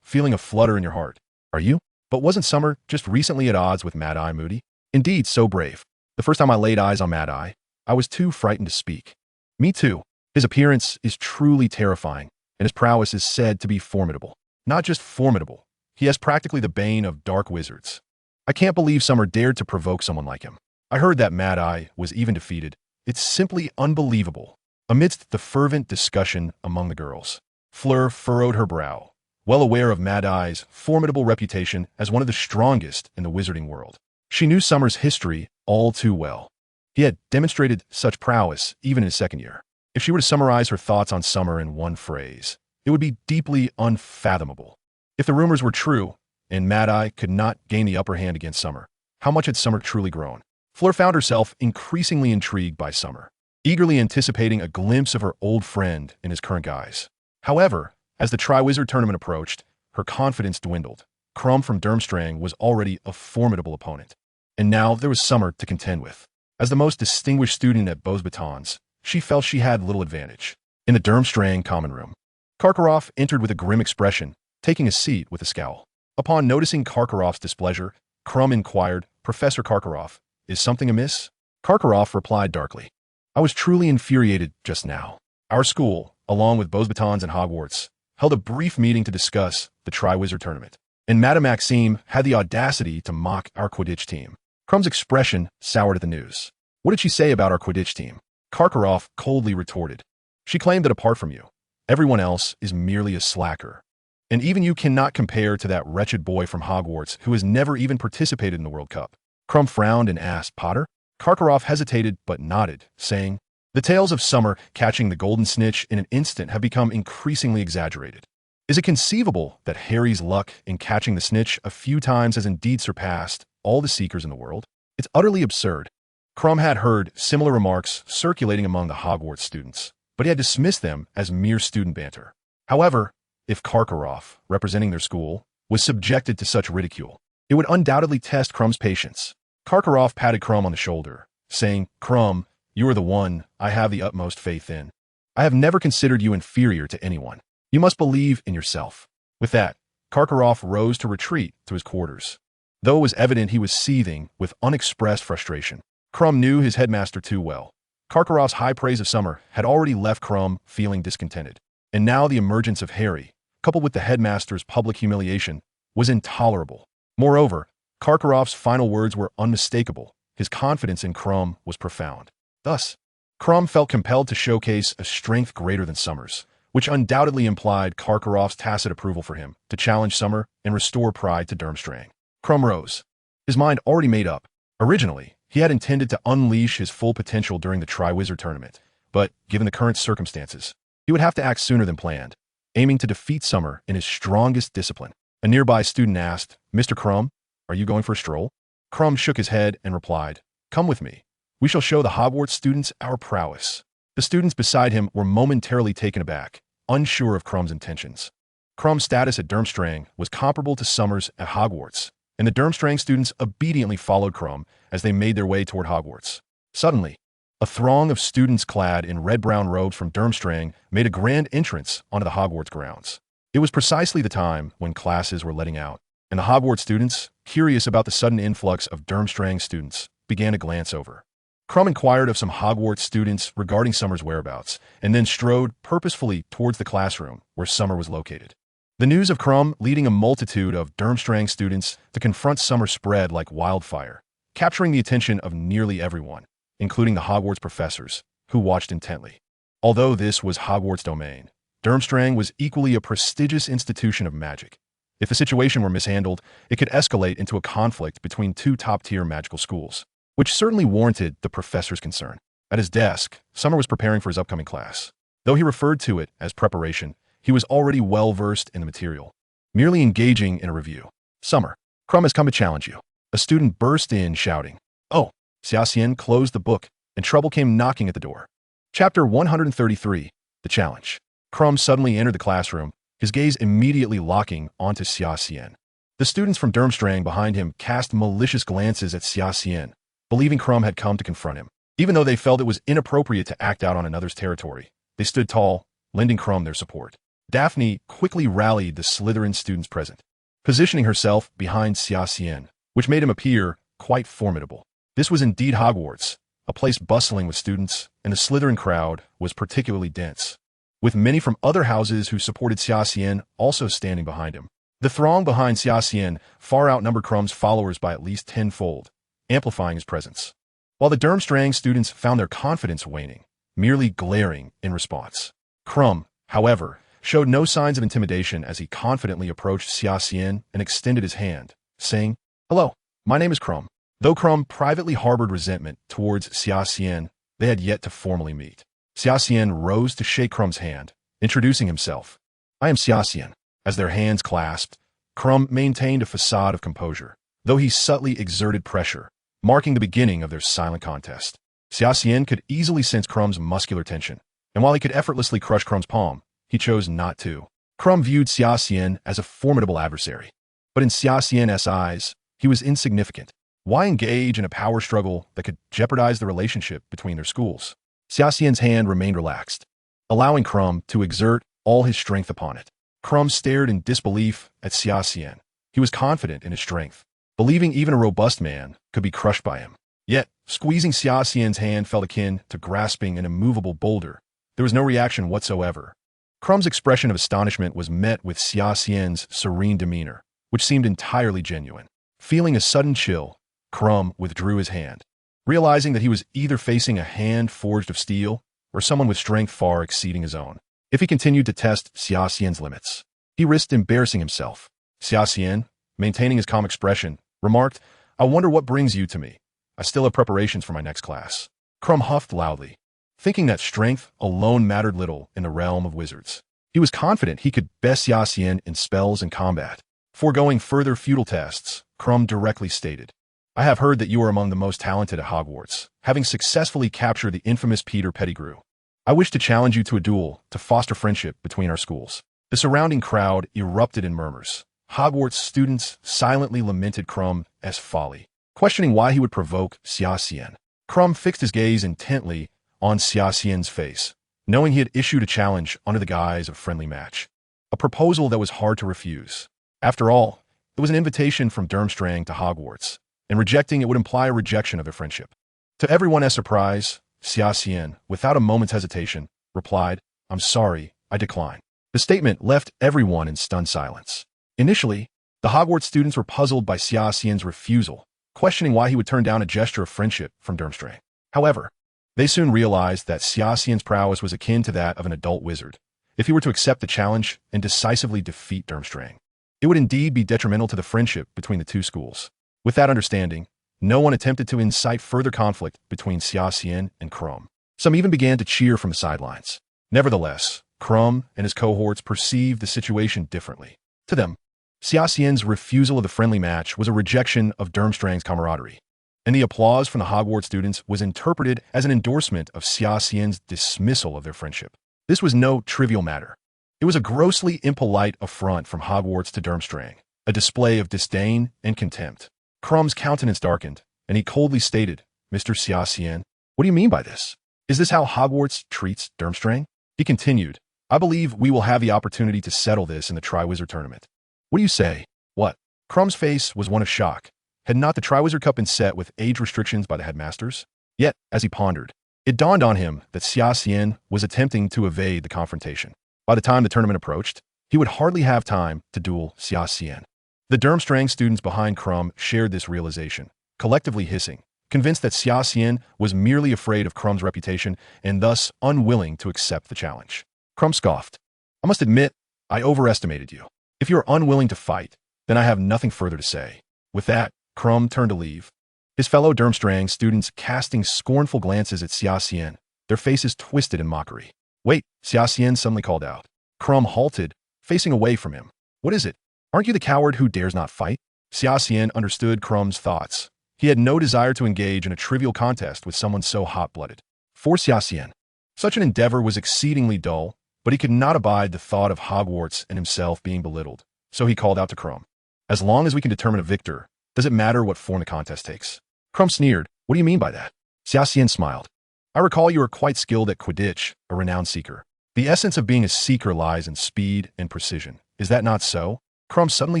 feeling a flutter in your heart. "Are you? But wasn't Summer just recently at odds with Mad-Eye Moody?" "Indeed, so brave. The first time I laid eyes on Mad-Eye, I was too frightened to speak." "Me too. His appearance is truly terrifying, and his prowess is said to be formidable. Not just formidable, he has practically the bane of dark wizards. I can't believe Summer dared to provoke someone like him. I heard that Mad-Eye was even defeated. It's simply unbelievable." Amidst the fervent discussion among the girls, Fleur furrowed her brow, well aware of Mad-Eye's formidable reputation as one of the strongest in the wizarding world. She knew Summer's history all too well. He had demonstrated such prowess even in his second year. If she were to summarize her thoughts on Summer in one phrase, it would be deeply unfathomable. If the rumors were true, and Mad-Eye could not gain the upper hand against Summer, how much had Summer truly grown? Fleur found herself increasingly intrigued by Summer, eagerly anticipating a glimpse of her old friend in his current guise. However, as the Triwizard Tournament approached, her confidence dwindled. Krum from Durmstrang was already a formidable opponent, and now there was Summer to contend with. As the most distinguished student at Beauxbatons, she felt she had little advantage. In the Durmstrang common room, Karkaroff entered with a grim expression, taking a seat with a scowl. Upon noticing Karkaroff's displeasure, Krum inquired, "Professor Karkaroff, is something amiss? Karkaroff replied darkly. I was truly infuriated just now. Our school, along with Beaux Batons and Hogwarts, held a brief meeting to discuss the Triwizard Tournament, and Madame Maxime had the audacity to mock our Quidditch team. Crumb's expression soured at the news. What did she say about our Quidditch team? Karkaroff coldly retorted. She claimed that apart from you, everyone else is merely a slacker. And even you cannot compare to that wretched boy from Hogwarts who has never even participated in the World Cup. Crumb frowned and asked, Potter? Karkaroff hesitated but nodded, saying, the tales of Summer catching the golden snitch in an instant have become increasingly exaggerated. Is it conceivable that Harry's luck in catching the snitch a few times has indeed surpassed all the seekers in the world? It's utterly absurd. Crumb had heard similar remarks circulating among the Hogwarts students, but he had dismissed them as mere student banter. However, if Karkaroff, representing their school, was subjected to such ridicule, it would undoubtedly test Crumb's patience. Karkaroff patted Crumb on the shoulder, saying, Crumb, you are the one I have the utmost faith in. I have never considered you inferior to anyone. You must believe in yourself. With that, Karkaroff rose to retreat to his quarters. Though it was evident he was seething with unexpressed frustration, Crumb knew his headmaster too well. Karkaroff's high praise of Summer had already left Crumb feeling discontented, and now the emergence of Harry, coupled with the headmaster's public humiliation, was intolerable. Moreover, Karkaroff's final words were unmistakable. His confidence in Crumb was profound. Thus, Crumb felt compelled to showcase a strength greater than Summer's, which undoubtedly implied Karkaroff's tacit approval for him to challenge Summer and restore pride to Durmstrang. Crumb rose, his mind already made up. Originally, he had intended to unleash his full potential during the Triwizard Tournament, but given the current circumstances, he would have to act sooner than planned, aiming to defeat Summer in his strongest discipline. A nearby student asked, Mr. Crumb, are you going for a stroll? Crumb shook his head and replied, Come with me. We shall show the Hogwarts students our prowess. The students beside him were momentarily taken aback, unsure of Crumb's intentions. Crumb's status at Durmstrang was comparable to Summer's at Hogwarts, and the Durmstrang students obediently followed Crumb as they made their way toward Hogwarts. Suddenly, a throng of students clad in red-brown robes from Durmstrang made a grand entrance onto the Hogwarts grounds. It was precisely the time when classes were letting out, and the Hogwarts students, curious about the sudden influx of Durmstrang students, began to glance over. Crumb inquired of some Hogwarts students regarding Summer's whereabouts, and then strode purposefully towards the classroom where Summer was located. The news of Crumb leading a multitude of Durmstrang students to confront Summer spread like wildfire, capturing the attention of nearly everyone, including the Hogwarts professors, who watched intently. Although this was Hogwarts' domain, Durmstrang was equally a prestigious institution of magic. If the situation were mishandled, it could escalate into a conflict between two top-tier magical schools, which certainly warranted the professor's concern. At his desk, Summer was preparing for his upcoming class. Though he referred to it as preparation, he was already well-versed in the material, merely engaging in a review. Summer, Crumb has come to challenge you. A student burst in, shouting. Oh, Xia Xian closed the book, and trouble came knocking at the door. Chapter 133, The Challenge. Crumb suddenly entered the classroom, his gaze immediately locking onto Xia Xian. The students from Durmstrang behind him cast malicious glances at Xia Xian, believing Crumb had come to confront him. Even though they felt it was inappropriate to act out on another's territory, they stood tall, lending Crumb their support. Daphne quickly rallied the Slytherin students present, positioning herself behind Xia Xian, which made him appear quite formidable. This was indeed Hogwarts, a place bustling with students, and the Slytherin crowd was particularly dense, with many from other houses who supported Xia Xian also standing behind him. The throng behind Xia Xian far outnumbered Crumb's followers by at least tenfold, amplifying his presence. While the Durmstrang students found their confidence waning, merely glaring in response. Crumb, however, showed no signs of intimidation as he confidently approached Xia Xian and extended his hand, saying, Hello, my name is Crumb. Though Crumb privately harbored resentment towards Xia Xian, they had yet to formally meet. Xia Xian rose to shake Crumb's hand, introducing himself. I am Xia Xian. As their hands clasped, Crumb maintained a facade of composure, though he subtly exerted pressure, marking the beginning of their silent contest. Xia Xian could easily sense Crumb's muscular tension, and while he could effortlessly crush Crumb's palm, he chose not to. Crumb viewed Xia Xian as a formidable adversary, but in Xia Xian's eyes, he was insignificant. Why engage in a power struggle that could jeopardize the relationship between their schools? Xia Xian's hand remained relaxed, allowing Crumb to exert all his strength upon it. Crumb stared in disbelief at Xia Xian. He was confident in his strength, believing even a robust man could be crushed by him. Yet, squeezing Xia Xian's hand felt akin to grasping an immovable boulder. There was no reaction whatsoever. Crumb's expression of astonishment was met with Xia Xian's serene demeanor, which seemed entirely genuine. Feeling a sudden chill, Crumb withdrew his hand, realizing that he was either facing a hand forged of steel or someone with strength far exceeding his own. If he continued to test Xia Xian's limits, he risked embarrassing himself. Xia Xian, maintaining his calm expression, remarked, "I wonder what brings you to me. I still have preparations for my next class." Crumb huffed loudly, thinking that strength alone mattered little in the realm of wizards. He was confident he could best Xia Xian in spells and combat. Foregoing further futile tests, Crumb directly stated, "I have heard that you are among the most talented at Hogwarts, having successfully captured the infamous Peter Pettigrew. I wish to challenge you to a duel to foster friendship between our schools." The surrounding crowd erupted in murmurs. Hogwarts students silently lamented Crumb as folly, questioning why he would provoke Xia Xian. Crumb fixed his gaze intently on Xia Xian's face, knowing he had issued a challenge under the guise of friendly match, a proposal that was hard to refuse. After all, it was an invitation from Durmstrang to Hogwarts, and rejecting it would imply a rejection of their friendship. To everyone's surprise, Xia Xian, without a moment's hesitation, replied, "I'm sorry, I decline." The statement left everyone in stunned silence. Initially, the Hogwarts students were puzzled by Xia Xian's refusal, questioning why he would turn down a gesture of friendship from Durmstrang. However, they soon realized that Xia Xian's prowess was akin to that of an adult wizard. If he were to accept the challenge and decisively defeat Durmstrang, it would indeed be detrimental to the friendship between the two schools. With that understanding, no one attempted to incite further conflict between Xia Xian and Crumb. Some even began to cheer from the sidelines. Nevertheless, Crumb and his cohorts perceived the situation differently. To them, Xia Xian's refusal of the friendly match was a rejection of Durmstrang's camaraderie, and the applause from the Hogwarts students was interpreted as an endorsement of Xia Xian's dismissal of their friendship. This was no trivial matter. It was a grossly impolite affront from Hogwarts to Durmstrang, a display of disdain and contempt. Crumb's countenance darkened, and he coldly stated, "Mr. Xia Xian, what do you mean by this? Is this how Hogwarts treats Durmstrang?" He continued, "I believe we will have the opportunity to settle this in the Triwizard Tournament." "What do you say?" "What?" Crumb's face was one of shock. Had not the Triwizard Cup been set with age restrictions by the headmasters? Yet, as he pondered, it dawned on him that Xia Xian was attempting to evade the confrontation. By the time the tournament approached, he would hardly have time to duel Xia Xian. The Durmstrang students behind Crumb shared this realization, collectively hissing, convinced that Xia Xian was merely afraid of Crumb's reputation and thus unwilling to accept the challenge. Crumb scoffed, "I must admit, I overestimated you. If you are unwilling to fight, then I have nothing further to say." With that, Crumb turned to leave, his fellow Durmstrang students casting scornful glances at Xia Xian, their faces twisted in mockery. "Wait," Xia Xian suddenly called out. Crumb halted, facing away from him. "What is it? Aren't you the coward who dares not fight?" Xia Xian understood Crumb's thoughts. He had no desire to engage in a trivial contest with someone so hot-blooded. For Xia Xian, such an endeavor was exceedingly dull, but he could not abide the thought of Hogwarts and himself being belittled, so he called out to Crumb, "As long as we can determine a victor, does it matter what form the contest takes?" Crumb sneered, "What do you mean by that?" Xia Xian smiled. "I recall you are quite skilled at Quidditch, a renowned seeker. The essence of being a seeker lies in speed and precision. Is that not so?" Crumb suddenly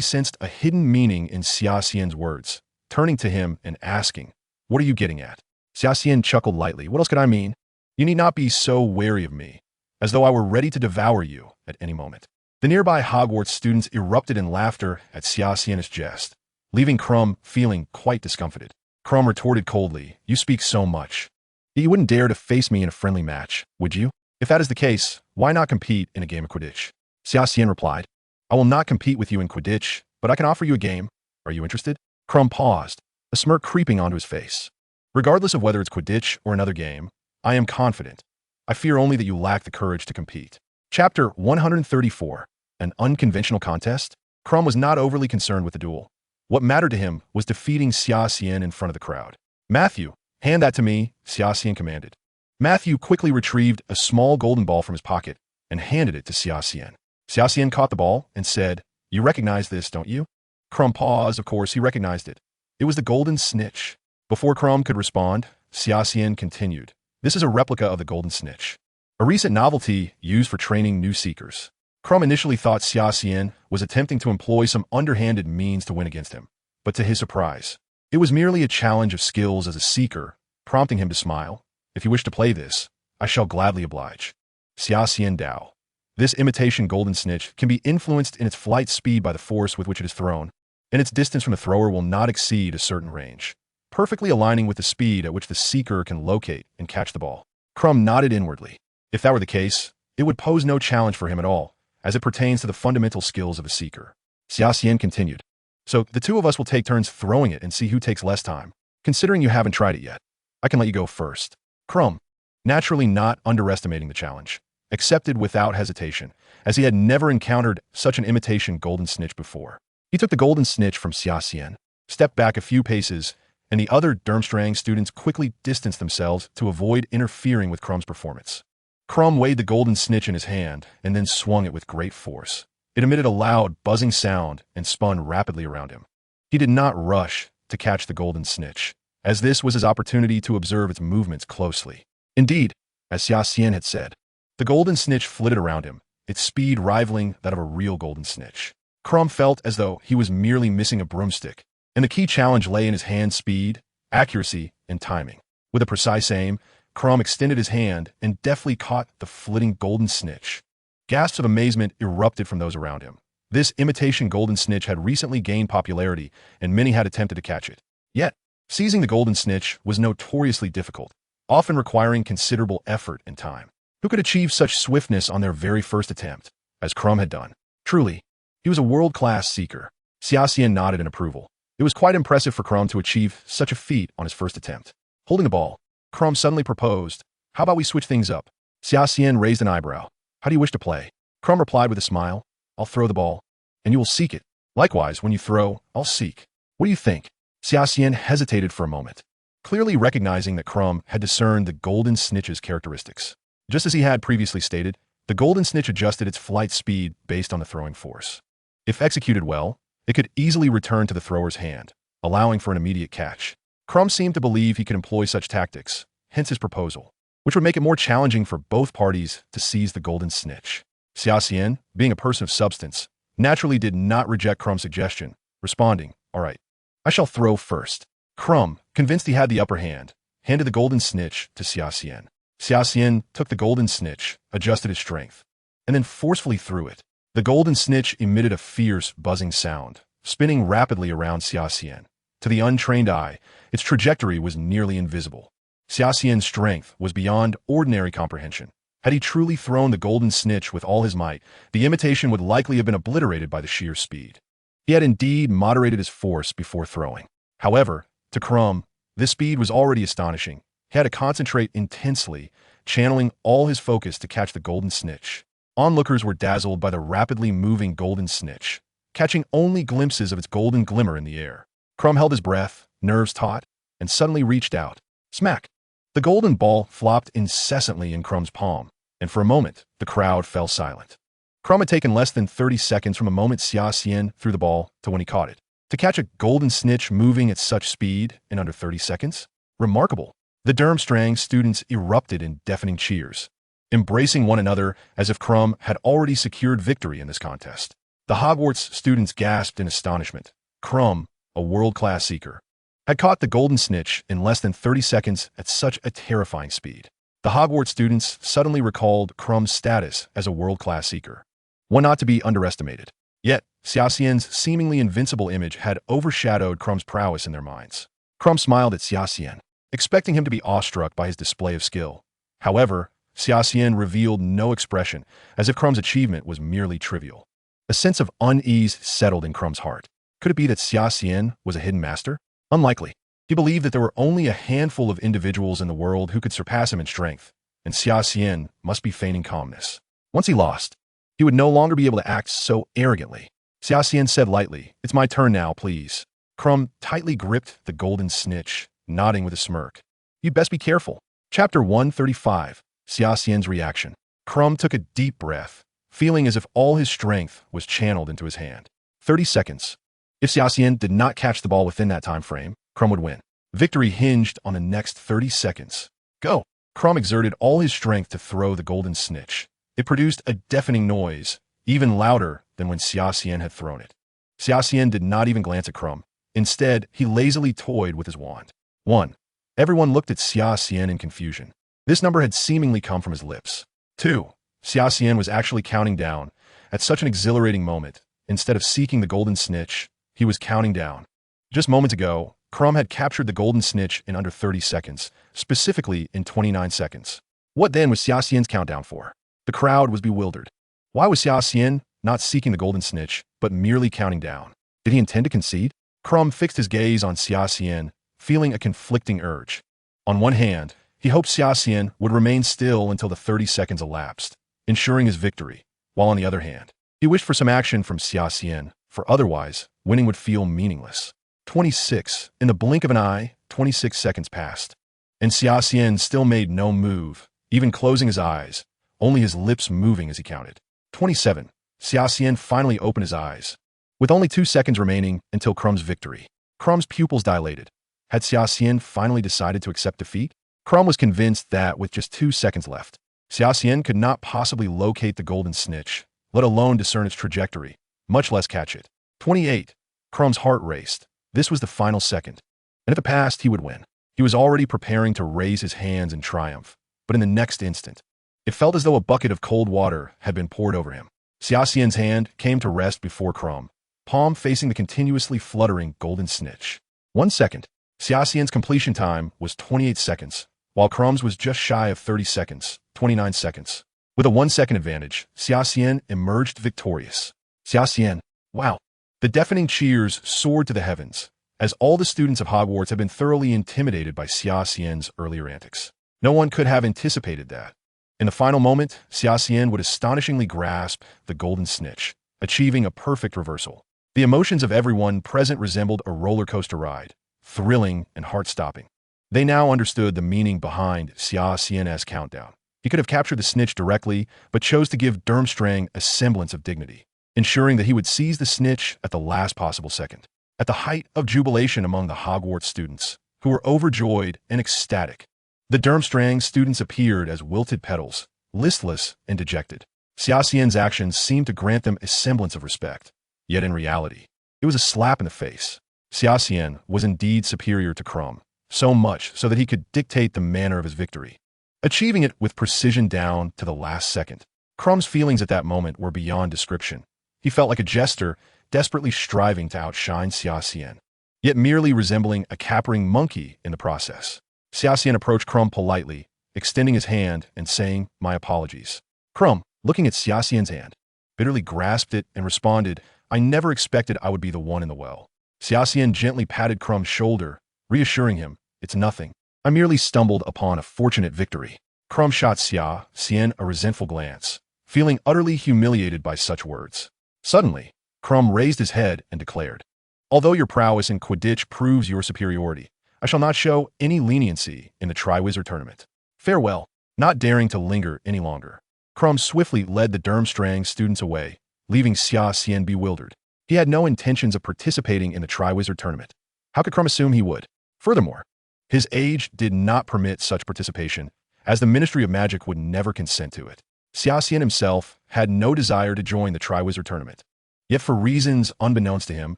sensed a hidden meaning in Xia Xian's words, turning to him and asking, "What are you getting at?" Xia Xian chuckled lightly. "What else could I mean? You need not be so wary of me, as though I were ready to devour you at any moment." The nearby Hogwarts students erupted in laughter at Xia Xian's jest, leaving Crumb feeling quite discomfited. Crumb retorted coldly, "You speak so much. Yet you wouldn't dare to face me in a friendly match, would you? If that is the case, why not compete in a game of Quidditch?" Xia Xian replied, "I will not compete with you in Quidditch, but I can offer you a game. Are you interested?" Crumb paused, a smirk creeping onto his face. "Regardless of whether it's Quidditch or another game, I am confident. I fear only that you lack the courage to compete." Chapter 134, An Unconventional Contest? Crumb was not overly concerned with the duel. What mattered to him was defeating Xia Xian in front of the crowd. "Matthew, hand that to me," Xia Xian commanded. Matthew quickly retrieved a small golden ball from his pocket and handed it to Xia Xian. Xia Xian caught the ball and said, "You recognize this, don't you?" Crumb paused. Of course, he recognized it. It was the golden snitch. Before Crumb could respond, Xia Xian continued, "This is a replica of the golden snitch, a recent novelty used for training new seekers." Crumb initially thought Xia Xian was attempting to employ some underhanded means to win against him, but to his surprise, It was merely a challenge of skills as a seeker, prompting him to smile. If you wish to play this, I shall gladly oblige. Xia Xian Dao. This imitation golden snitch can be influenced in its flight speed by the force with which it is thrown, and its distance from the thrower will not exceed a certain range, perfectly aligning with the speed at which the seeker can locate and catch the ball. Crumb nodded inwardly. If that were the case, it would pose no challenge for him at all, as it pertains to the fundamental skills of a seeker. Xia Xian continued. So the two of us will take turns throwing it and see who takes less time. Considering you haven't tried it yet, I can let you go first. Crumb, naturally not underestimating the challenge, accepted without hesitation, as he had never encountered such an imitation golden snitch before. He took the golden snitch from Xia Xian, stepped back a few paces, and the other Durmstrang students quickly distanced themselves to avoid interfering with Crumb's performance. Crumb weighed the golden snitch in his hand and then swung it with great force. It emitted a loud, buzzing sound and spun rapidly around him. He did not rush to catch the golden snitch, as this was his opportunity to observe its movements closely. Indeed, as Xia Xian had said, the golden snitch flitted around him, its speed rivaling that of a real golden snitch. Crumb felt as though he was merely missing a broomstick, and the key challenge lay in his hand speed, accuracy, and timing. With a precise aim, Crumb extended his hand and deftly caught the flitting golden snitch. Gasps of amazement erupted from those around him. This imitation golden snitch had recently gained popularity, and many had attempted to catch it. Yet, seizing the golden snitch was notoriously difficult, often requiring considerable effort and time. Who could achieve such swiftness on their very first attempt, as Crumb had done? Truly, he was a world-class seeker. Xia Xian nodded in approval. It was quite impressive for Crumb to achieve such a feat on his first attempt. Holding the ball, Crumb suddenly proposed, "How about we switch things up?" Xia Xian raised an eyebrow. "How do you wish to play?" Crumb replied with a smile. "I'll throw the ball, and you will seek it. Likewise, when you throw, I'll seek. What do you think?" Xia Xian hesitated for a moment, clearly recognizing that Crumb had discerned the golden snitch's characteristics. Just as he had previously stated, the golden snitch adjusted its flight speed based on the throwing force. If executed well, it could easily return to the thrower's hand, allowing for an immediate catch. Crumb seemed to believe he could employ such tactics, hence his proposal, which would make it more challenging for both parties to seize the golden snitch. Xia Xian, being a person of substance, naturally did not reject Crumb's suggestion, responding, "All right, I shall throw first." Crumb, convinced he had the upper hand, handed the golden snitch to Xia Xian. Xia Xian took the golden snitch, adjusted its strength, and then forcefully threw it. The golden snitch emitted a fierce, buzzing sound, spinning rapidly around Xia Xian. To the untrained eye, its trajectory was nearly invisible. Xia Xian's strength was beyond ordinary comprehension. Had he truly thrown the golden snitch with all his might, the imitation would likely have been obliterated by the sheer speed. He had indeed moderated his force before throwing. However, to Crumb, this speed was already astonishing. He had to concentrate intensely, channeling all his focus to catch the golden snitch. Onlookers were dazzled by the rapidly moving golden snitch, catching only glimpses of its golden glimmer in the air. Crumb held his breath, nerves taut, and suddenly reached out. Smack! The golden ball flopped incessantly in Crumb's palm, and for a moment, the crowd fell silent. Crumb had taken less than 30 seconds from the moment Xia Xian threw the ball to when he caught it. To catch a golden snitch moving at such speed in under 30 seconds? Remarkable. The Durmstrang students erupted in deafening cheers, embracing one another as if Crumb had already secured victory in this contest. The Hogwarts students gasped in astonishment. Crumb, a world-class seeker, had caught the golden snitch in less than 30 seconds at such a terrifying speed. The Hogwarts students suddenly recalled Crumb's status as a world-class seeker, one not to be underestimated. Yet, Xia Xian's seemingly invincible image had overshadowed Crumb's prowess in their minds. Crumb smiled at Xia Xian, expecting him to be awestruck by his display of skill. However, Xia Xian revealed no expression, as if Crumb's achievement was merely trivial. A sense of unease settled in Crumb's heart. Could it be that Xia Xian was a hidden master? Unlikely. He believed that there were only a handful of individuals in the world who could surpass him in strength, and Xia Xian must be feigning calmness. Once he lost, he would no longer be able to act so arrogantly. Xia Xian said lightly, "It's my turn now, please." Crumb tightly gripped the golden snitch, nodding with a smirk. "You'd best be careful." Chapter 135, Xia Xian's Reaction. Crumb took a deep breath, feeling as if all his strength was channeled into his hand. 30 seconds. If Xia Xian did not catch the ball within that time frame, Crumb would win. Victory hinged on the next 30 seconds. Go! Crumb exerted all his strength to throw the golden snitch. It produced a deafening noise, even louder than when Xia Xian had thrown it. Xia Xian did not even glance at Crumb. Instead, he lazily toyed with his wand. 1. Everyone looked at Xia Xian in confusion. This number had seemingly come from his lips. 2. Xia Xian was actually counting down. At such an exhilarating moment, instead of seeking the golden snitch, he was counting down. Just moments ago, Crumb had captured the golden snitch in under 30 seconds, specifically in 29 seconds. What then was Xia Xian's countdown for? The crowd was bewildered. Why was Xia Xian not seeking the golden snitch, but merely counting down? Did he intend to concede? Crumb fixed his gaze on Xia Xian, feeling a conflicting urge. On one hand, he hoped Xia Xian would remain still until the 30 seconds elapsed, ensuring his victory, while on the other hand, he wished for some action from Xia Xian, for otherwise, winning would feel meaningless. 26. In the blink of an eye, 26 seconds passed. And Xia Xian still made no move, even closing his eyes, only his lips moving as he counted. 27. Xia Xian finally opened his eyes. With only 2 seconds remaining until Crumb's victory, Crumb's pupils dilated. Had Xia Xian finally decided to accept defeat? Crumb was convinced that with just 2 seconds left, Xia Xian could not possibly locate the golden snitch, let alone discern its trajectory, much less catch it. 28. Crumb's heart raced. This was the final second. And if it passed, he would win. He was already preparing to raise his hands in triumph, but in the next instant, it felt as though a bucket of cold water had been poured over him. Xia Xian's hand came to rest before Crumb, palm facing the continuously fluttering golden snitch. 1 second. Xia Xian's completion time was 28 seconds, while Crumb's was just shy of 30 seconds, 29 seconds. With a 1-second advantage, Xia Xian emerged victorious. Xia Xian, wow. The deafening cheers soared to the heavens, as all the students of Hogwarts had been thoroughly intimidated by Xia Xian's earlier antics. No one could have anticipated that. In the final moment, Xia Xian would astonishingly grasp the golden snitch, achieving a perfect reversal. The emotions of everyone present resembled a roller coaster ride, thrilling and heart-stopping. They now understood the meaning behind Xia Xian's countdown. He could have captured the snitch directly, but chose to give Durmstrang a semblance of dignity, ensuring that he would seize the snitch at the last possible second. At the height of jubilation among the Hogwarts students, who were overjoyed and ecstatic, the Durmstrang students appeared as wilted petals, listless and dejected. Xia Xian's actions seemed to grant them a semblance of respect, yet in reality, it was a slap in the face. Xia Xian was indeed superior to Crumb, so much so that he could dictate the manner of his victory, achieving it with precision down to the last second. Crumb's feelings at that moment were beyond description. He felt like a jester desperately striving to outshine Xia Xian, yet merely resembling a capering monkey in the process. Xia Xian approached Crumb politely, extending his hand and saying, "My apologies." Crumb, looking at Xia Xian's hand, bitterly grasped it and responded, "I never expected I would be the one in the well." Xia Xian gently patted Crumb's shoulder, reassuring him, "It's nothing. I merely stumbled upon a fortunate victory." Crumb shot Xia Xian a resentful glance, feeling utterly humiliated by such words. Suddenly, Crumb raised his head and declared, "Although your prowess in Quidditch proves your superiority, I shall not show any leniency in the Triwizard Tournament. Farewell." Not daring to linger any longer, Crumb swiftly led the Durmstrang students away, leaving Xia Xian bewildered. He had no intentions of participating in the Triwizard Tournament. How could Crumb assume he would? Furthermore, his age did not permit such participation, as the Ministry of Magic would never consent to it. Xia Xian himself had no desire to join the Triwizard Tournament. Yet for reasons unbeknownst to him,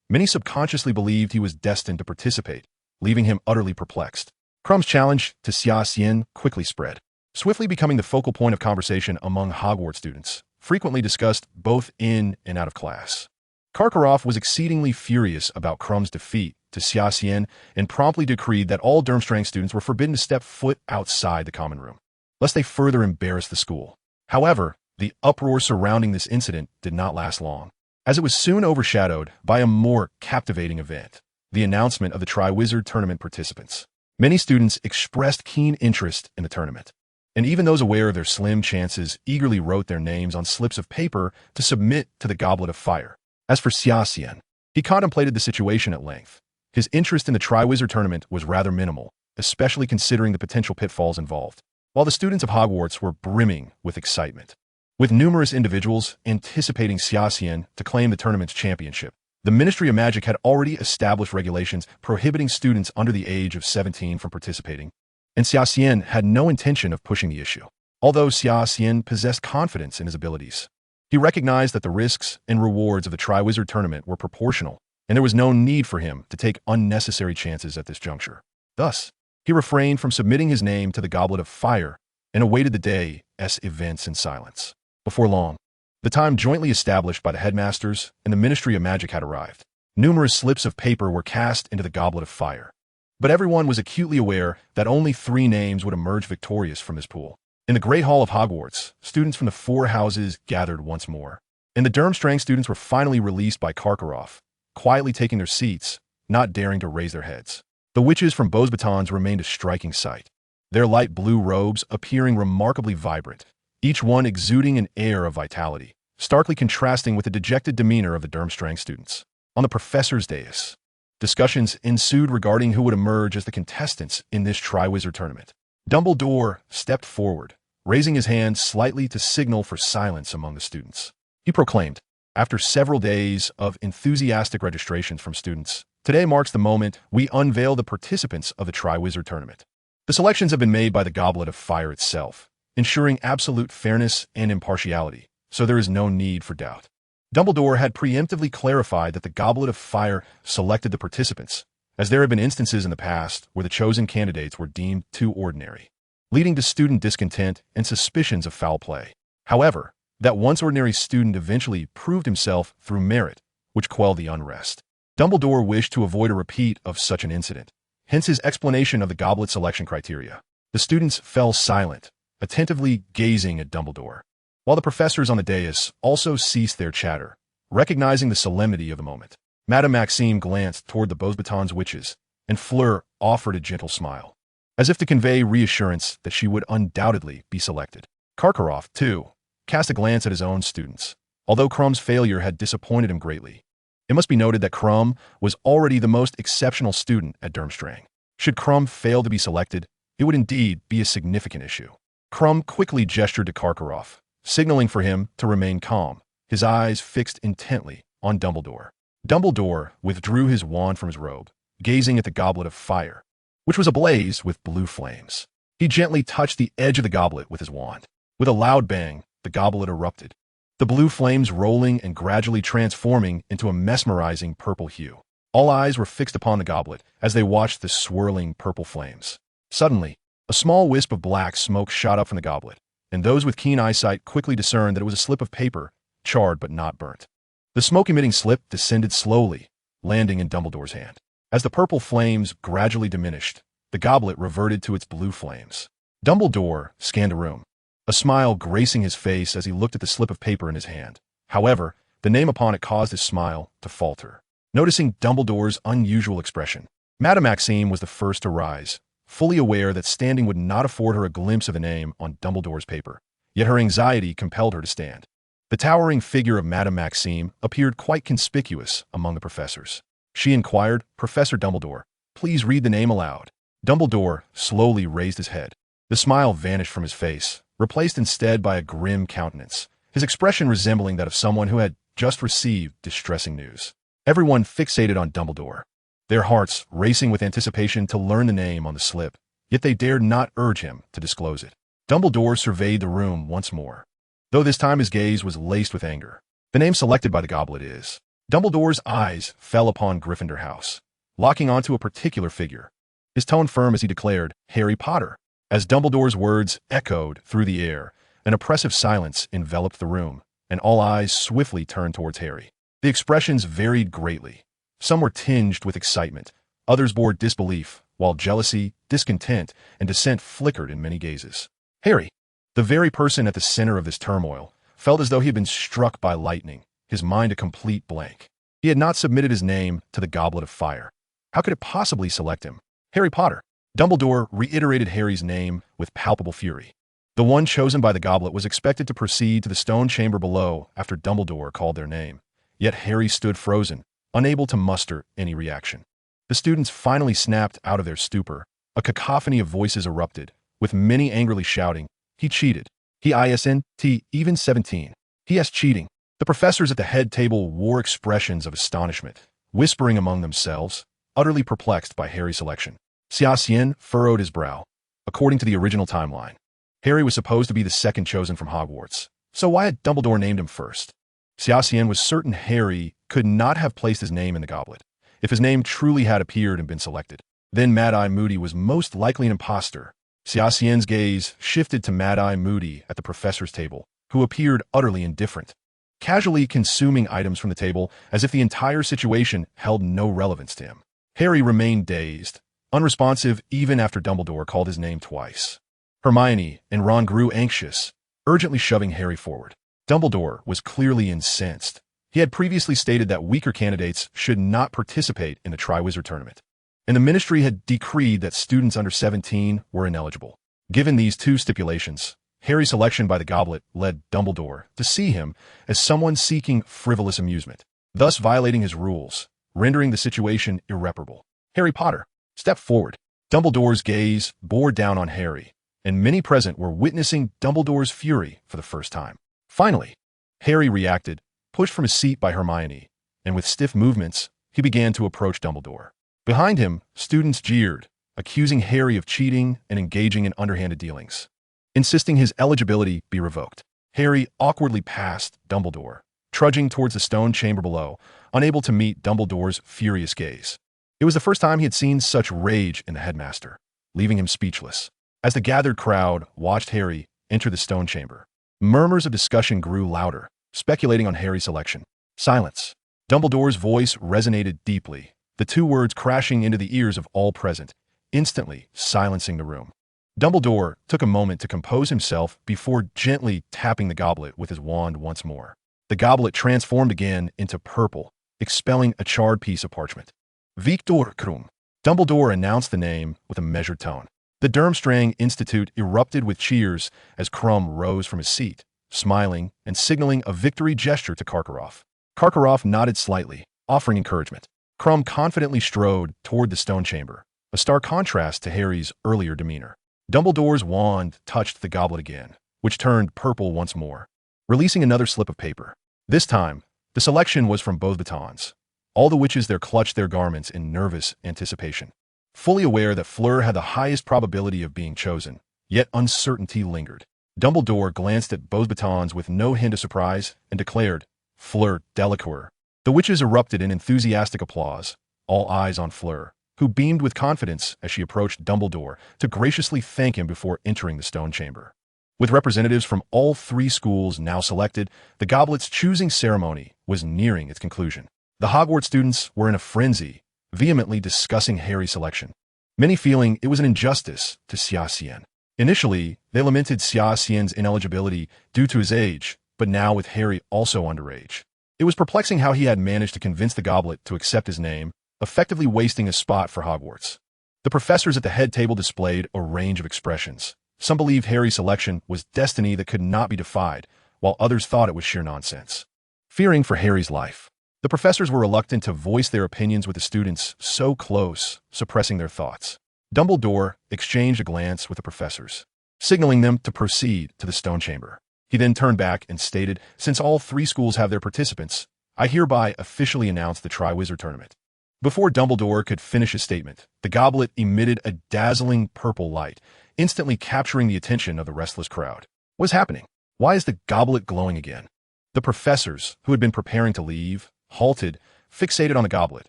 many subconsciously believed he was destined to participate, leaving him utterly perplexed. Crumb's challenge to Xia Xian quickly spread, swiftly becoming the focal point of conversation among Hogwarts students, frequently discussed both in and out of class. Karkaroff was exceedingly furious about Crumb's defeat to Xia Xian and promptly decreed that all Durmstrang students were forbidden to step foot outside the common room, lest they further embarrass the school. However, the uproar surrounding this incident did not last long, as it was soon overshadowed by a more captivating event, the announcement of the Triwizard Tournament participants. Many students expressed keen interest in the tournament, and even those aware of their slim chances eagerly wrote their names on slips of paper to submit to the Goblet of Fire. As for Xia Xian, he contemplated the situation at length. His interest in the Triwizard Tournament was rather minimal, especially considering the potential pitfalls involved, while the students of Hogwarts were brimming with excitement, with numerous individuals anticipating Xia Xian to claim the tournament's championship. The Ministry of Magic had already established regulations prohibiting students under the age of 17 from participating, and Xia Xian had no intention of pushing the issue. Although Xia Xian possessed confidence in his abilities, he recognized that the risks and rewards of the Triwizard Tournament were proportional and there was no need for him to take unnecessary chances at this juncture. Thus, he refrained from submitting his name to the Goblet of Fire and awaited the day's events in silence. Before long, the time jointly established by the headmasters and the Ministry of Magic had arrived. Numerous slips of paper were cast into the Goblet of Fire, but everyone was acutely aware that only 3 names would emerge victorious from this pool. In the Great Hall of Hogwarts, students from the 4 houses gathered once more, and the Durmstrang students were finally released by Karkaroff, quietly taking their seats, not daring to raise their heads. The witches from Beauxbatons remained a striking sight, their light blue robes appearing remarkably vibrant, each one exuding an air of vitality, starkly contrasting with the dejected demeanor of the Durmstrang students. On the professor's dais, discussions ensued regarding who would emerge as the contestants in this Triwizard tournament. Dumbledore stepped forward, raising his hand slightly to signal for silence among the students. He proclaimed, after several days of enthusiastic registrations from students, today marks the moment we unveil the participants of the Triwizard tournament. The selections have been made by the Goblet of Fire itself, ensuring absolute fairness and impartiality, so there is no need for doubt. Dumbledore had preemptively clarified that the Goblet of Fire selected the participants, as there had been instances in the past where the chosen candidates were deemed too ordinary, leading to student discontent and suspicions of foul play. However, that once ordinary student eventually proved himself through merit, which quelled the unrest. Dumbledore wished to avoid a repeat of such an incident, hence his explanation of the goblet selection criteria. The students fell silent, attentively gazing at Dumbledore, while the professors on the dais also ceased their chatter, recognizing the solemnity of the moment. Madame Maxime glanced toward the Beauxbatons witches, and Fleur offered a gentle smile, as if to convey reassurance that she would undoubtedly be selected. Karkaroff, too, cast a glance at his own students, although Krumm's failure had disappointed him greatly. It must be noted that Krumm was already the most exceptional student at Durmstrang. Should Krumm fail to be selected, it would indeed be a significant issue. Krumm quickly gestured to Karkaroff, signaling for him to remain calm, his eyes fixed intently on Dumbledore. Dumbledore withdrew his wand from his robe, gazing at the Goblet of Fire, which was ablaze with blue flames. He gently touched the edge of the goblet with his wand. With a loud bang, the goblet erupted, the blue flames rolling and gradually transforming into a mesmerizing purple hue. All eyes were fixed upon the goblet as they watched the swirling purple flames. Suddenly, a small wisp of black smoke shot up from the goblet, and those with keen eyesight quickly discerned that it was a slip of paper, charred but not burnt. The smoke-emitting slip descended slowly, landing in Dumbledore's hand. As the purple flames gradually diminished, the goblet reverted to its blue flames. Dumbledore scanned the room, a smile gracing his face as he looked at the slip of paper in his hand. However, the name upon it caused his smile to falter. Noticing Dumbledore's unusual expression, Madame Maxime was the first to rise, fully aware that standing would not afford her a glimpse of the name on Dumbledore's paper. Yet her anxiety compelled her to stand. The towering figure of Madame Maxime appeared quite conspicuous among the professors. She inquired, "Professor Dumbledore, please read the name aloud." Dumbledore slowly raised his head. The smile vanished from his face, replaced instead by a grim countenance, his expression resembling that of someone who had just received distressing news. Everyone fixated on Dumbledore, their hearts racing with anticipation to learn the name on the slip, yet they dared not urge him to disclose it. Dumbledore surveyed the room once more, though this time his gaze was laced with anger. The name selected by the goblet is... Dumbledore's eyes fell upon Gryffindor House, locking onto a particular figure, his tone firm as he declared, "Harry Potter." As Dumbledore's words echoed through the air, an oppressive silence enveloped the room, and all eyes swiftly turned towards Harry. The expressions varied greatly. Some were tinged with excitement, others bore disbelief, while jealousy, discontent, and dissent flickered in many gazes. Harry, the very person at the center of this turmoil, felt as though he had been struck by lightning, his mind a complete blank. He had not submitted his name to the Goblet of Fire. How could it possibly select him? Harry Potter. Dumbledore reiterated Harry's name with palpable fury. The one chosen by the goblet was expected to proceed to the stone chamber below after Dumbledore called their name. Yet Harry stood frozen, unable to muster any reaction. The students finally snapped out of their stupor. A cacophony of voices erupted, with many angrily shouting, "He cheated. He isn't even 17. He is cheating." The professors at the head table wore expressions of astonishment, whispering among themselves, utterly perplexed by Harry's selection. Xia Xian furrowed his brow. According to the original timeline, Harry was supposed to be the second chosen from Hogwarts, so why had Dumbledore named him first? Xia Xian was certain Harry could not have placed his name in the goblet. If his name truly had appeared and been selected, then Mad-Eye Moody was most likely an imposter. Xia Xian's gaze shifted to Mad-Eye Moody at the professor's table, who appeared utterly indifferent, casually consuming items from the table as if the entire situation held no relevance to him. Harry remained dazed, unresponsive even after Dumbledore called his name twice. Hermione and Ron grew anxious, urgently shoving Harry forward. Dumbledore was clearly incensed. He had previously stated that weaker candidates should not participate in the Triwizard Tournament, and the Ministry had decreed that students under 17 were ineligible. Given these two stipulations, Harry's selection by the goblet led Dumbledore to see him as someone seeking frivolous amusement, thus violating his rules, rendering the situation irreparable. Harry Potter, step forward. Dumbledore's gaze bore down on Harry, and many present were witnessing Dumbledore's fury for the first time. Finally, Harry reacted, pushed from his seat by Hermione, and with stiff movements, he began to approach Dumbledore. Behind him, students jeered, accusing Harry of cheating and engaging in underhanded dealings, insisting his eligibility be revoked. Harry awkwardly passed Dumbledore, trudging towards the stone chamber below, unable to meet Dumbledore's furious gaze. It was the first time he had seen such rage in the headmaster, leaving him speechless. As the gathered crowd watched Harry enter the stone chamber, murmurs of discussion grew louder, speculating on Harry's selection. Silence. Dumbledore's voice resonated deeply, the two words crashing into the ears of all present, instantly silencing the room. Dumbledore took a moment to compose himself before gently tapping the goblet with his wand once more. The goblet transformed again into purple, expelling a charred piece of parchment. Victor Krum. Dumbledore announced the name with a measured tone. The Durmstrang Institute erupted with cheers as Krum rose from his seat, smiling and signaling a victory gesture to Karkaroff. Karkaroff nodded slightly, offering encouragement. Krum confidently strode toward the stone chamber, a stark contrast to Harry's earlier demeanor. Dumbledore's wand touched the goblet again, which turned purple once more, releasing another slip of paper. This time, the selection was from Beauxbatons. All the witches there clutched their garments in nervous anticipation, fully aware that Fleur had the highest probability of being chosen, yet uncertainty lingered. Dumbledore glanced at Beauxbatons with no hint of surprise and declared, Fleur Delacour. The witches erupted in enthusiastic applause, all eyes on Fleur, who beamed with confidence as she approached Dumbledore to graciously thank him before entering the stone chamber. With representatives from all three schools now selected, the goblet's choosing ceremony was nearing its conclusion. The Hogwarts students were in a frenzy, vehemently discussing Harry's selection, many feeling it was an injustice to Xia Xian. Initially, they lamented Xia Xian's ineligibility due to his age, but now with Harry also underage, it was perplexing how he had managed to convince the goblet to accept his name, effectively wasting a spot for Hogwarts. The professors at the head table displayed a range of expressions. Some believed Harry's selection was destiny that could not be defied, while others thought it was sheer nonsense. Fearing for Harry's life, the professors were reluctant to voice their opinions with the students so close, suppressing their thoughts. Dumbledore exchanged a glance with the professors, signaling them to proceed to the stone chamber. He then turned back and stated, since all three schools have their participants, I hereby officially announce the Triwizard Tournament. Before Dumbledore could finish his statement, the goblet emitted a dazzling purple light, instantly capturing the attention of the restless crowd. What is happening? Why is the goblet glowing again? The professors, who had been preparing to leave, halted, fixated on the goblet,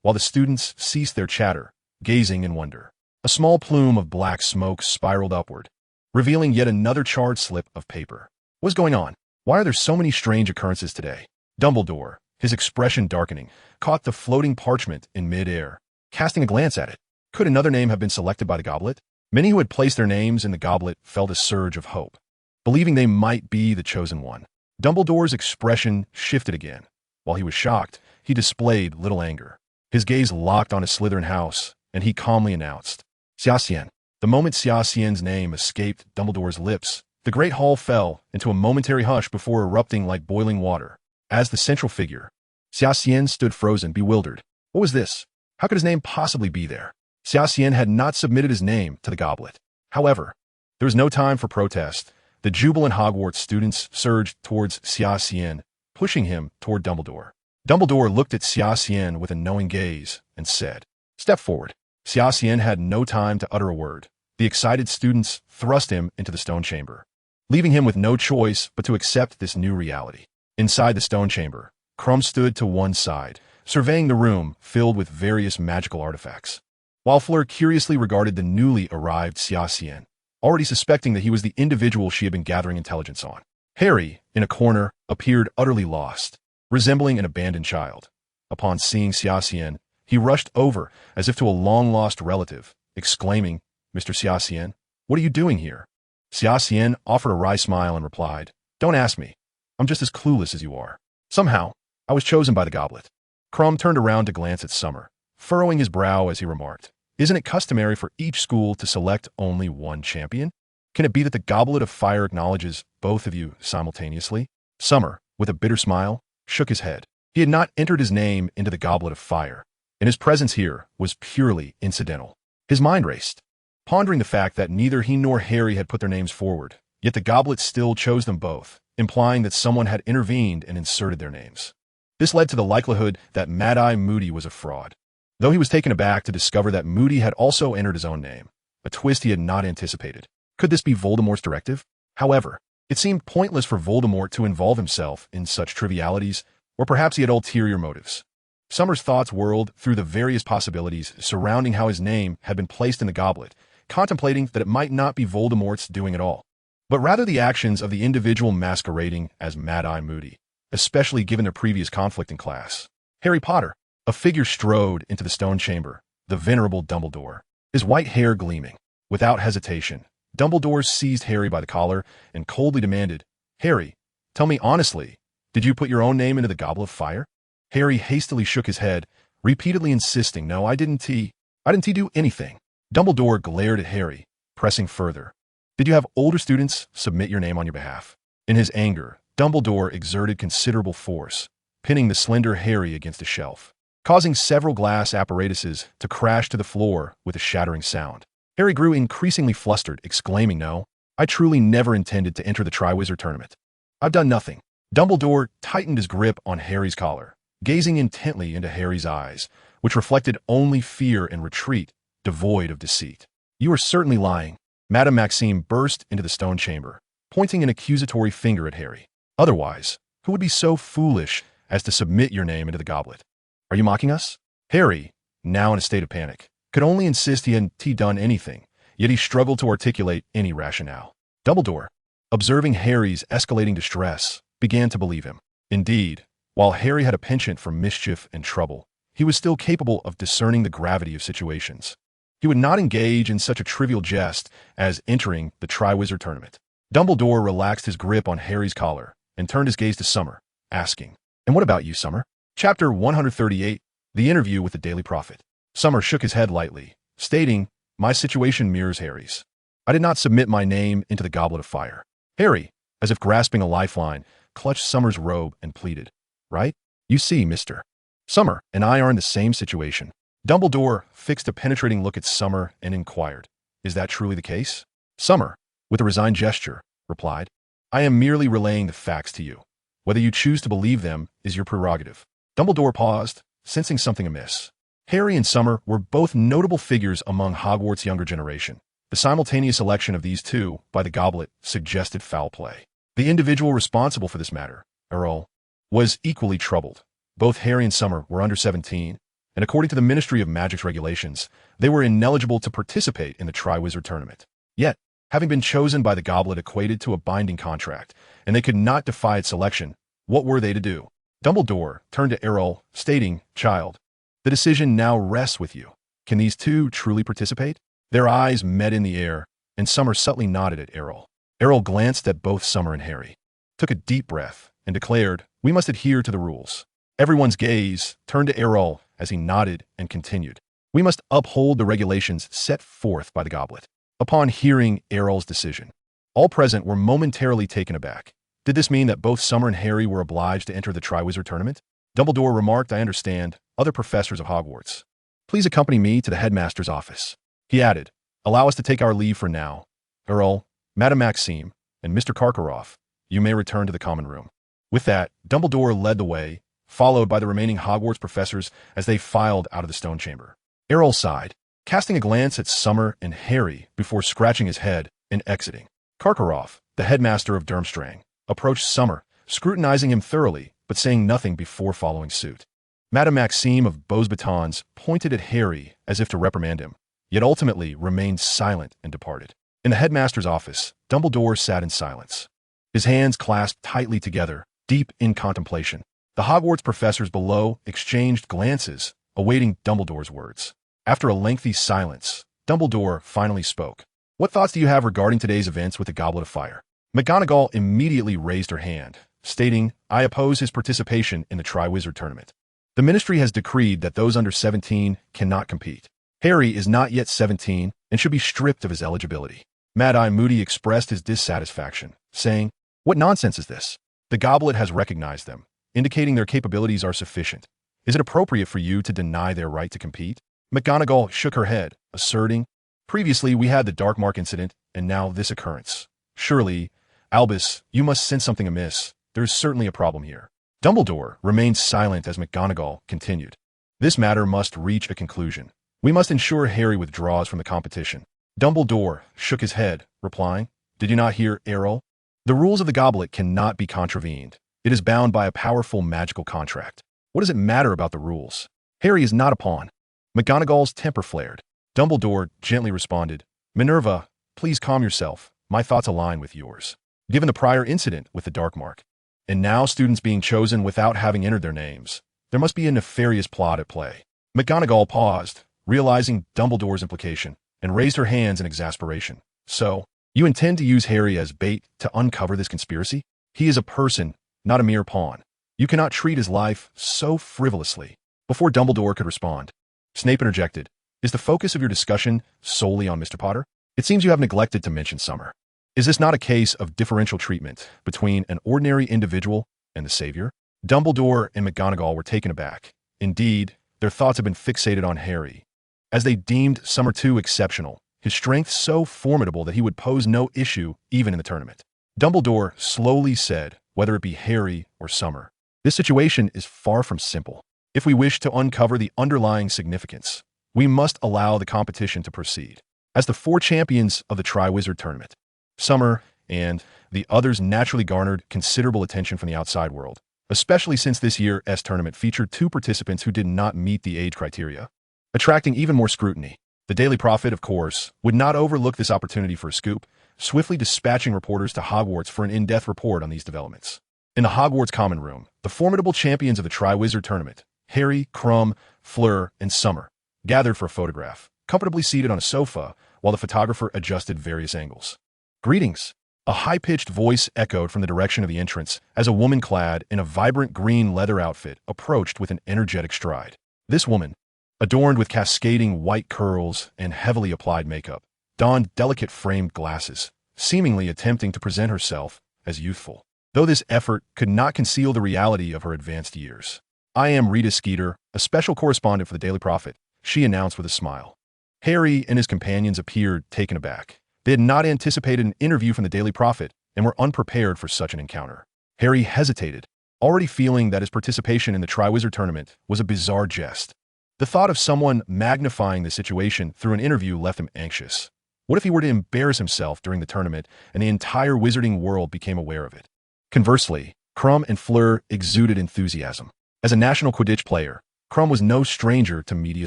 while the students ceased their chatter, gazing in wonder. A small plume of black smoke spiraled upward, revealing yet another charred slip of paper. What's going on? Why are there so many strange occurrences today? Dumbledore, his expression darkening, caught the floating parchment in mid-air, casting a glance at it. Could another name have been selected by the goblet? Many who had placed their names in the goblet felt a surge of hope, believing they might be the chosen one. Dumbledore's expression shifted again. While he was shocked, he displayed little anger. His gaze locked on a Slytherin house, and he calmly announced, Xia Xian. The moment Xia Xian's name escaped Dumbledore's lips, the great hall fell into a momentary hush before erupting like boiling water. As the central figure, Xia Xian stood frozen, bewildered. What was this? How could his name possibly be there? Xia Xian had not submitted his name to the goblet. However, there was no time for protest. The jubilant Hogwarts students surged towards Xia Xian, pushing him toward Dumbledore. Dumbledore looked at Xia Xian with a knowing gaze and said, Step forward. Xia Xian had no time to utter a word. The excited students thrust him into the stone chamber, leaving him with no choice but to accept this new reality. Inside the stone chamber, Crumb stood to one side, surveying the room filled with various magical artifacts, while Fleur curiously regarded the newly arrived Xia Xian, already suspecting that he was the individual she had been gathering intelligence on. Harry, in a corner, appeared utterly lost, resembling an abandoned child. Upon seeing Xia Xian, he rushed over as if to a long-lost relative, exclaiming, "Mr. Xia Xian, what are you doing here?" Xia Xian offered a wry smile and replied, "Don't ask me. I'm just as clueless as you are. Somehow, I was chosen by the goblet." Crumb turned around to glance at Summer, furrowing his brow as he remarked, "Isn't it customary for each school to select only one champion? Can it be that the Goblet of Fire acknowledges both of you simultaneously?" Summer, with a bitter smile, shook his head. He had not entered his name into the Goblet of Fire, and his presence here was purely incidental. His mind raced, pondering the fact that neither he nor Harry had put their names forward, yet the goblet still chose them both, implying that someone had intervened and inserted their names. This led to the likelihood that Mad-Eye Moody was a fraud, though he was taken aback to discover that Moody had also entered his own name, a twist he had not anticipated. Could this be Voldemort's directive? However, it seemed pointless for Voldemort to involve himself in such trivialities, or perhaps he had ulterior motives. Summer's thoughts whirled through the various possibilities surrounding how his name had been placed in the goblet, contemplating that it might not be Voldemort's doing at all, but rather the actions of the individual masquerading as Mad-Eye Moody, especially given their previous conflict in class. Harry Potter. A figure strode into the stone chamber, the venerable Dumbledore, his white hair gleaming. Without hesitation, Dumbledore seized Harry by the collar and coldly demanded, "Harry, tell me honestly, did you put your own name into the Goblet of Fire?" Harry hastily shook his head, repeatedly insisting, "No, I didn't do anything." Dumbledore glared at Harry, pressing further. "Did you have older students submit your name on your behalf?" In his anger, Dumbledore exerted considerable force, pinning the slender Harry against a shelf, causing several glass apparatuses to crash to the floor with a shattering sound. Harry grew increasingly flustered, exclaiming, "No, I truly never intended to enter the Triwizard Tournament. I've done nothing." Dumbledore tightened his grip on Harry's collar, gazing intently into Harry's eyes, which reflected only fear and retreat, devoid of deceit. "You are certainly lying." Madame Maxime burst into the stone chamber, pointing an accusatory finger at Harry. "Otherwise, who would be so foolish as to submit your name into the goblet? Are you mocking us?" Harry, now in a state of panic, could only insist he hadn't done anything, yet he struggled to articulate any rationale. Dumbledore, observing Harry's escalating distress, began to believe him. Indeed, while Harry had a penchant for mischief and trouble, he was still capable of discerning the gravity of situations. He would not engage in such a trivial jest as entering the Triwizard Tournament. Dumbledore relaxed his grip on Harry's collar and turned his gaze to Summer, asking, "And what about you, Summer?" Chapter 138, The Interview with the Daily Prophet. Summer shook his head lightly, stating, "My situation mirrors Harry's. I did not submit my name into the Goblet of Fire." Harry, as if grasping a lifeline, clutched Summer's robe and pleaded, "Right? You see, Mr. Summer and I are in the same situation." Dumbledore fixed a penetrating look at Summer and inquired, "Is that truly the case?" Summer, with a resigned gesture, replied, "I am merely relaying the facts to you. Whether you choose to believe them is your prerogative." Dumbledore paused, sensing something amiss. Harry and Summer were both notable figures among Hogwarts' younger generation. The simultaneous election of these two by the goblet suggested foul play. The individual responsible for this matter, Earl, was equally troubled. Both Harry and Summer were under 17, and according to the Ministry of Magic's regulations, they were ineligible to participate in the Triwizard Tournament. Yet, having been chosen by the goblet equated to a binding contract, and they could not defy its selection, what were they to do? Dumbledore turned to Errol, stating, "Child, the decision now rests with you. Can these two truly participate?" Their eyes met in the air, and Summer subtly nodded at Errol. Errol glanced at both Summer and Harry, took a deep breath, and declared, "We must adhere to the rules." Everyone's gaze turned to Errol as he nodded and continued, "We must uphold the regulations set forth by the goblet." Upon hearing Errol's decision, all present were momentarily taken aback. Did this mean that both Summer and Harry were obliged to enter the Triwizard Tournament? Dumbledore remarked, "I understand, other professors of Hogwarts. Please accompany me to the headmaster's office." He added, "Allow us to take our leave for now. Earl, Madame Maxime, and Mr. Karkaroff, you may return to the common room." With that, Dumbledore led the way, followed by the remaining Hogwarts professors as they filed out of the stone chamber. Errol sighed, casting a glance at Summer and Harry before scratching his head and exiting. Karkaroff, the headmaster of Durmstrang, approached Summer scrutinizing him thoroughly, but saying nothing before following suit. Madame Maxime of Beauxbatons pointed at Harry as if to reprimand him, yet ultimately remained silent and departed. In the headmaster's office, Dumbledore sat in silence, his hands clasped tightly together, deep in contemplation. The Hogwarts professors below exchanged glances, awaiting Dumbledore's words. After a lengthy silence, Dumbledore finally spoke. "What thoughts do you have regarding today's events with the Goblet of Fire?" McGonagall immediately raised her hand, stating, "I oppose his participation in the Triwizard Tournament. The Ministry has decreed that those under 17 cannot compete. Harry is not yet 17 and should be stripped of his eligibility." Mad-Eye Moody expressed his dissatisfaction, saying, "What nonsense is this? The Goblet has recognized them, indicating their capabilities are sufficient. Is it appropriate for you to deny their right to compete?" McGonagall shook her head, asserting, "Previously we had the Dark Mark incident, and now this occurrence. Surely, Albus, you must sense something amiss. There is certainly a problem here." Dumbledore remained silent as McGonagall continued. "This matter must reach a conclusion. We must ensure Harry withdraws from the competition." Dumbledore shook his head, replying, "Did you not hear Errol? The rules of the Goblet cannot be contravened. It is bound by a powerful magical contract. What does it matter about the rules? Harry is not a pawn." McGonagall's temper flared. Dumbledore gently responded, "Minerva, please calm yourself. My thoughts align with yours. Given the prior incident with the Dark Mark, and now students being chosen without having entered their names, there must be a nefarious plot at play." McGonagall paused, realizing Dumbledore's implication, and raised her hands in exasperation. "So, you intend to use Harry as bait to uncover this conspiracy? He is a person, not a mere pawn. You cannot treat his life so frivolously." Before Dumbledore could respond, Snape interjected, "Is the focus of your discussion solely on Mr. Potter? It seems you have neglected to mention Summer. Is this not a case of differential treatment between an ordinary individual and the Savior?" Dumbledore and McGonagall were taken aback. Indeed, their thoughts had been fixated on Harry, as they deemed Summer too exceptional, his strength so formidable that he would pose no issue even in the tournament. Dumbledore slowly said, "Whether it be Harry or Summer, this situation is far from simple. If we wish to uncover the underlying significance, we must allow the competition to proceed. As the 4 champions of the Triwizard Tournament, Summer and the others naturally garnered considerable attention from the outside world, especially since this year's tournament featured 2 participants who did not meet the age criteria, attracting even more scrutiny. The Daily Prophet, of course, would not overlook this opportunity for a scoop, swiftly dispatching reporters to Hogwarts for an in-depth report on these developments. In the Hogwarts Common Room, the formidable champions of the Triwizard Tournament, Harry, Krum, Fleur, and Summer, gathered for a photograph, comfortably seated on a sofa while the photographer adjusted various angles. "Greetings." A high-pitched voice echoed from the direction of the entrance as a woman clad in a vibrant green leather outfit approached with an energetic stride. This woman, adorned with cascading white curls and heavily applied makeup, donned delicate framed glasses, seemingly attempting to present herself as youthful, though this effort could not conceal the reality of her advanced years. "I am Rita Skeeter, a special correspondent for the Daily Prophet," she announced with a smile. Harry and his companions appeared taken aback. They had not anticipated an interview from the Daily Prophet and were unprepared for such an encounter. Harry hesitated, already feeling that his participation in the Triwizard Tournament was a bizarre jest. The thought of someone magnifying the situation through an interview left him anxious. What if he were to embarrass himself during the tournament and the entire wizarding world became aware of it? Conversely, Krum and Fleur exuded enthusiasm. As a national Quidditch player, Krum was no stranger to media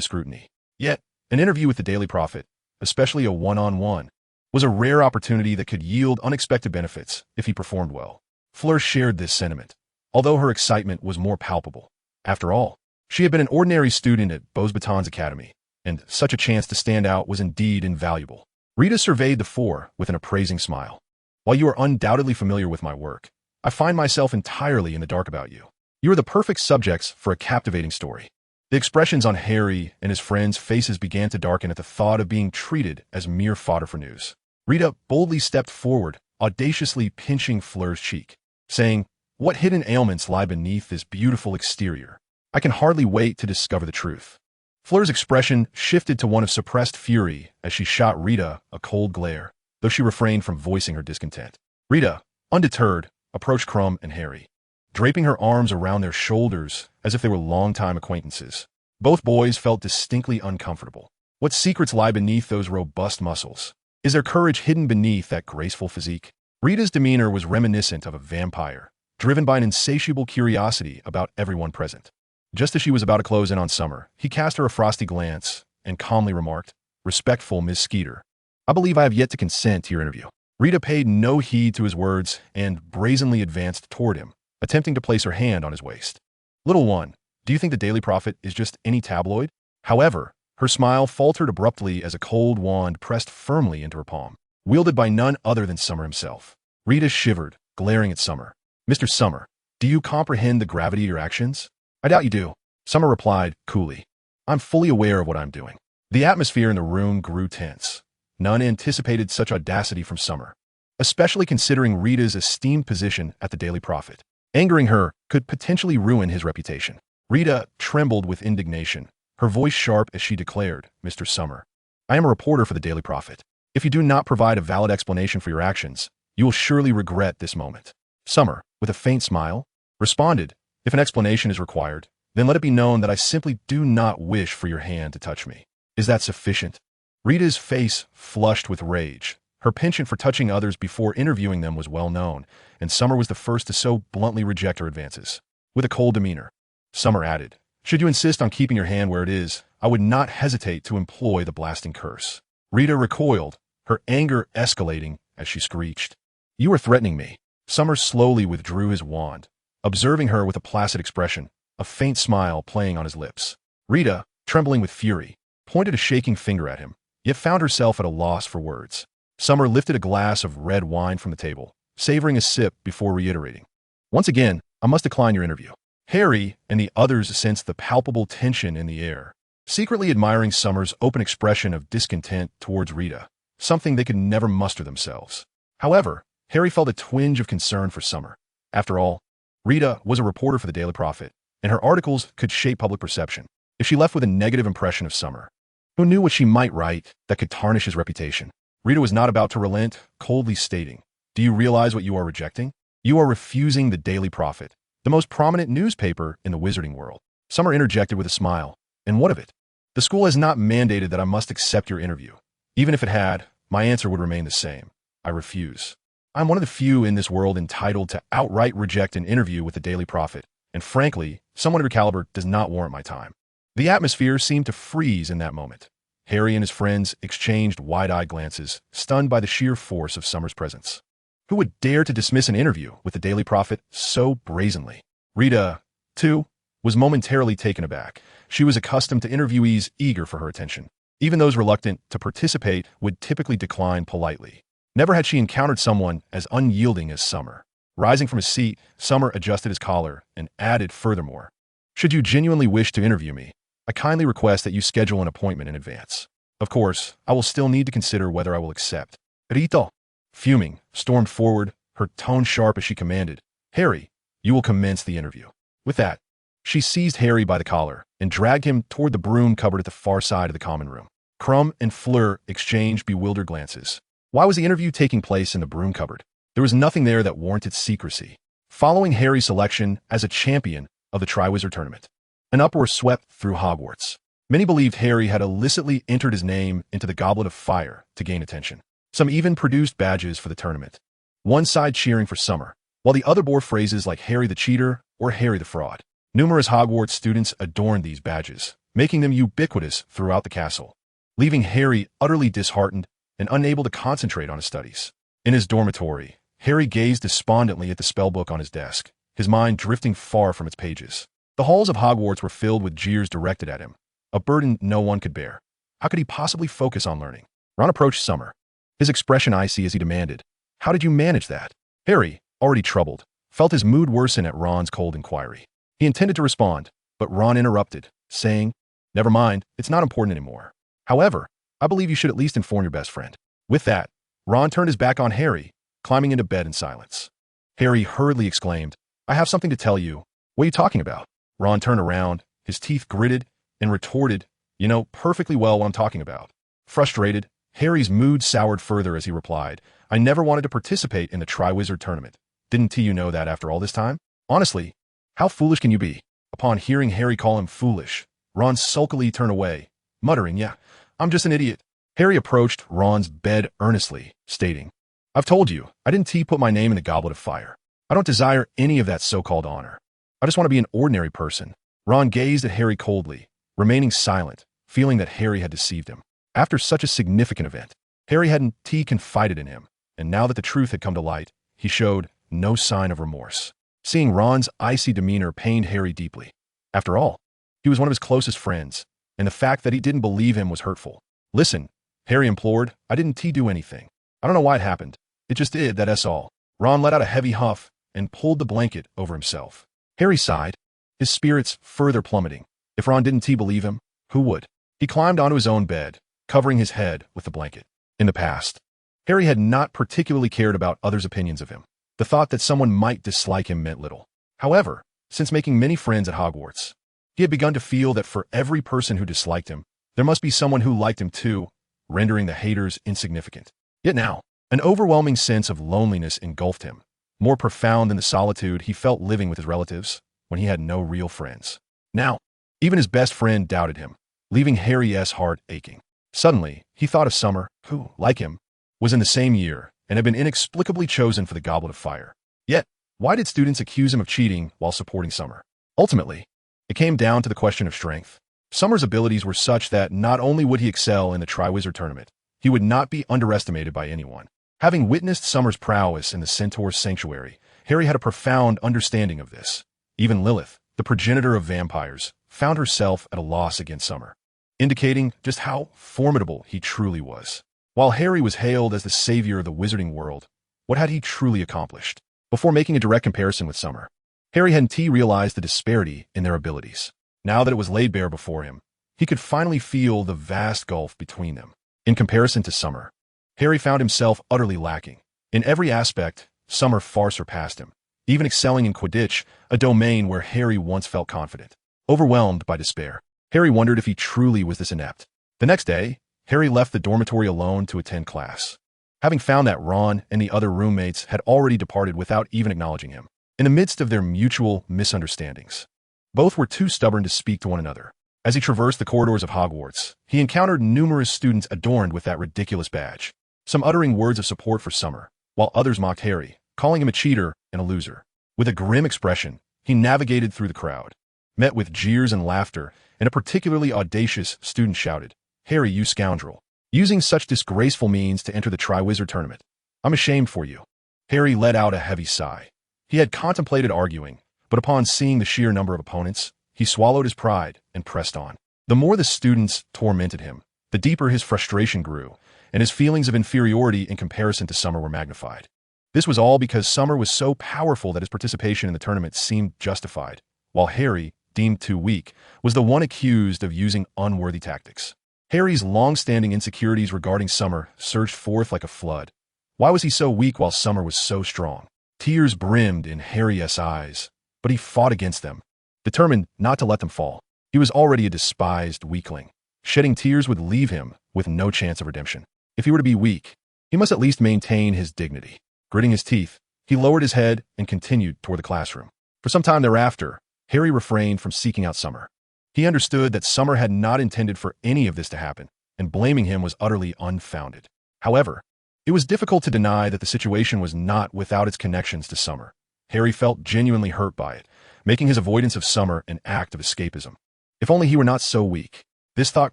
scrutiny. Yet, an interview with the Daily Prophet, especially a one-on-one, was a rare opportunity that could yield unexpected benefits if he performed well. Fleur shared this sentiment, although her excitement was more palpable. After all, she had been an ordinary student at Beauxbatons Academy, and such a chance to stand out was indeed invaluable. Rita surveyed the 4 with an appraising smile. "While you are undoubtedly familiar with my work, I find myself entirely in the dark about you. You are the perfect subjects for a captivating story." The expressions on Harry and his friends' faces began to darken at the thought of being treated as mere fodder for news. Rita boldly stepped forward, audaciously pinching Fleur's cheek, saying, "What hidden ailments lie beneath this beautiful exterior? I can hardly wait to discover the truth." Fleur's expression shifted to one of suppressed fury as she shot Rita a cold glare, though she refrained from voicing her discontent. Rita, undeterred, approached Krum and Harry, draping her arms around their shoulders as if they were longtime acquaintances. Both boys felt distinctly uncomfortable. What secrets lie beneath those robust muscles? Is there courage hidden beneath that graceful physique? Rita's demeanor was reminiscent of a vampire, driven by an insatiable curiosity about everyone present. Just as she was about to close in on Summer, he cast her a frosty glance and calmly remarked, "Respectful Miss Skeeter, I believe I have yet to consent to your interview." Rita paid no heed to his words and brazenly advanced toward him, attempting to place her hand on his waist. "Little one, do you think the Daily Prophet is just any tabloid?" However, her smile faltered abruptly as a cold wand pressed firmly into her palm, wielded by none other than Summer himself. Rita shivered, glaring at Summer. "Mr. Summer, do you comprehend the gravity of your actions?" "I doubt you do," Summer replied coolly. "I'm fully aware of what I'm doing." The atmosphere in the room grew tense. None anticipated such audacity from Summer, especially considering Rita's esteemed position at the Daily Prophet. Angering her could potentially ruin his reputation. Rita trembled with indignation, her voice sharp as she declared, "Mr. Summer, I am a reporter for the Daily Prophet. If you do not provide a valid explanation for your actions, you will surely regret this moment." Summer, with a faint smile, responded, "If an explanation is required, then let it be known that I simply do not wish for your hand to touch me. Is that sufficient?" Rita's face flushed with rage. Her penchant for touching others before interviewing them was well known, and Summer was the first to so bluntly reject her advances. With a cold demeanor, Summer added, "Should you insist on keeping your hand where it is, I would not hesitate to employ the blasting curse." Rita recoiled, her anger escalating as she screeched, "You are threatening me." Summer slowly withdrew his wand, observing her with a placid expression, a faint smile playing on his lips. Rita, trembling with fury, pointed a shaking finger at him, yet found herself at a loss for words. Summer lifted a glass of red wine from the table, savoring a sip before reiterating, "Once again, I must decline your interview." Harry and the others sensed the palpable tension in the air, secretly admiring Summer's open expression of discontent towards Rita, something they could never muster themselves. However, Harry felt a twinge of concern for Summer. After all, Rita was a reporter for the Daily Prophet, and her articles could shape public perception. If she left with a negative impression of Summer, who knew what she might write that could tarnish his reputation? Rita was not about to relent, coldly stating, "Do you realize what you are rejecting? You are refusing the Daily Prophet, the most prominent newspaper in the Wizarding World." Summer interjected with a smile, "And what of it? The school has not mandated that I must accept your interview. Even if it had, my answer would remain the same. I refuse. I'm one of the few in this world entitled to outright reject an interview with the Daily Prophet, and frankly, someone of your caliber does not warrant my time." The atmosphere seemed to freeze in that moment. Harry and his friends exchanged wide-eyed glances, stunned by the sheer force of Summer's presence. Who would dare to dismiss an interview with the Daily Prophet so brazenly? Rita, too, was momentarily taken aback. She was accustomed to interviewees eager for her attention. Even those reluctant to participate would typically decline politely. Never had she encountered someone as unyielding as Summer. Rising from his seat, Summer adjusted his collar and added furthermore, "Should you genuinely wish to interview me, I kindly request that you schedule an appointment in advance. Of course, I will still need to consider whether I will accept." Rita, fuming, stormed forward, her tone sharp as she commanded, "Harry, you will commence the interview." With that, she seized Harry by the collar and dragged him toward the broom cupboard at the far side of the common room. Crumb and Fleur exchanged bewildered glances. Why was the interview taking place in the broom cupboard? There was nothing there that warranted secrecy. Following Harry's selection as a champion of the Triwizard Tournament, an uproar swept through Hogwarts. Many believed Harry had illicitly entered his name into the Goblet of Fire to gain attention. Some even produced badges for the tournament, one side cheering for Summer, while the other bore phrases like Harry the Cheater or Harry the Fraud. Numerous Hogwarts students adorned these badges, making them ubiquitous throughout the castle, leaving Harry utterly disheartened and unable to concentrate on his studies. In his dormitory, Harry gazed despondently at the spellbook on his desk, his mind drifting far from its pages. The halls of Hogwarts were filled with jeers directed at him, a burden no one could bear. How could he possibly focus on learning? Ron approached Summer, his expression icy as he demanded, "How did you manage that?" Harry, already troubled, felt his mood worsen at Ron's cold inquiry. He intended to respond, but Ron interrupted, saying, "Never mind, it's not important anymore. However, I believe you should at least inform your best friend." With that, Ron turned his back on Harry, climbing into bed in silence. Harry hurriedly exclaimed, "I have something to tell you. What are you talking about?" Ron turned around, his teeth gritted, and retorted, "You know perfectly well what I'm talking about." Frustrated, Harry's mood soured further as he replied, "I never wanted to participate in the Triwizard Tournament. Didn't you know that after all this time? Honestly, how foolish can you be?" Upon hearing Harry call him foolish, Ron sulkily turned away, muttering, "Yeah, I'm just an idiot." Harry approached Ron's bed earnestly, stating, "I've told you, I didn't put my name in the Goblet of Fire. I don't desire any of that so-called honor. I just want to be an ordinary person. Ron gazed at Harry coldly, remaining silent, feeling that Harry had deceived him. After such a significant event, Harry hadn't confided in him, and now that the truth had come to light, he showed no sign of remorse. Seeing Ron's icy demeanor pained Harry deeply. After all, he was one of his closest friends, and the fact that he didn't believe him was hurtful. Listen, Harry implored, I didn't do anything. I don't know why it happened. It just did, that's all. Ron let out a heavy huff and pulled the blanket over himself. Harry sighed, his spirits further plummeting. If Ron didn't believe him, who would? He climbed onto his own bed, covering his head with the blanket. In the past, Harry had not particularly cared about others' opinions of him. The thought that someone might dislike him meant little. However, since making many friends at Hogwarts, he had begun to feel that for every person who disliked him, there must be someone who liked him too, rendering the haters insignificant. Yet now, an overwhelming sense of loneliness engulfed him, more profound than the solitude he felt living with his relatives when he had no real friends. Now, even his best friend doubted him, leaving Harry's heart aching. Suddenly, he thought of Summer, who, like him, was in the same year and had been inexplicably chosen for the Goblet of Fire. Yet, why did students accuse him of cheating while supporting Summer? Ultimately, it came down to the question of strength. Summer's abilities were such that not only would he excel in the Triwizard Tournament, he would not be underestimated by anyone. Having witnessed Summer's prowess in the Centaur's Sanctuary, Harry had a profound understanding of this. Even Lilith, the progenitor of vampires, found herself at a loss against Summer, indicating just how formidable he truly was. While Harry was hailed as the savior of the wizarding world, what had he truly accomplished? Before making a direct comparison with Summer, Harry hadn't realized the disparity in their abilities. Now that it was laid bare before him, he could finally feel the vast gulf between them. In comparison to Summer, Harry found himself utterly lacking. In every aspect, Summer far surpassed him, even excelling in Quidditch, a domain where Harry once felt confident. Overwhelmed by despair, Harry wondered if he truly was this inept. The next day, Harry left the dormitory alone to attend class, having found that Ron and the other roommates had already departed without even acknowledging him. In the midst of their mutual misunderstandings, both were too stubborn to speak to one another. As he traversed the corridors of Hogwarts, he encountered numerous students adorned with that ridiculous badge, some uttering words of support for Summer, while others mocked Harry, calling him a cheater and a loser. With a grim expression, he navigated through the crowd, met with jeers and laughter, and a particularly audacious student shouted, Harry, you scoundrel, using such disgraceful means to enter the Triwizard Tournament. I'm ashamed for you. Harry let out a heavy sigh. He had contemplated arguing, but upon seeing the sheer number of opponents, he swallowed his pride and pressed on. The more the students tormented him, the deeper his frustration grew, and his feelings of inferiority in comparison to Summer were magnified. This was all because Summer was so powerful that his participation in the tournament seemed justified, while Harry, deemed too weak, was the one accused of using unworthy tactics. Harry's long-standing insecurities regarding Summer surged forth like a flood. Why was he so weak while Summer was so strong? Tears brimmed in Harry's eyes, but he fought against them, determined not to let them fall. He was already a despised weakling. Shedding tears would leave him with no chance of redemption. If he were to be weak, he must at least maintain his dignity. Gritting his teeth, he lowered his head and continued toward the classroom. For some time thereafter, Harry refrained from seeking out Summer. He understood that Summer had not intended for any of this to happen, and blaming him was utterly unfounded. However, it was difficult to deny that the situation was not without its connections to Summer. Harry felt genuinely hurt by it, making his avoidance of Summer an act of escapism. If only he were not so weak. This thought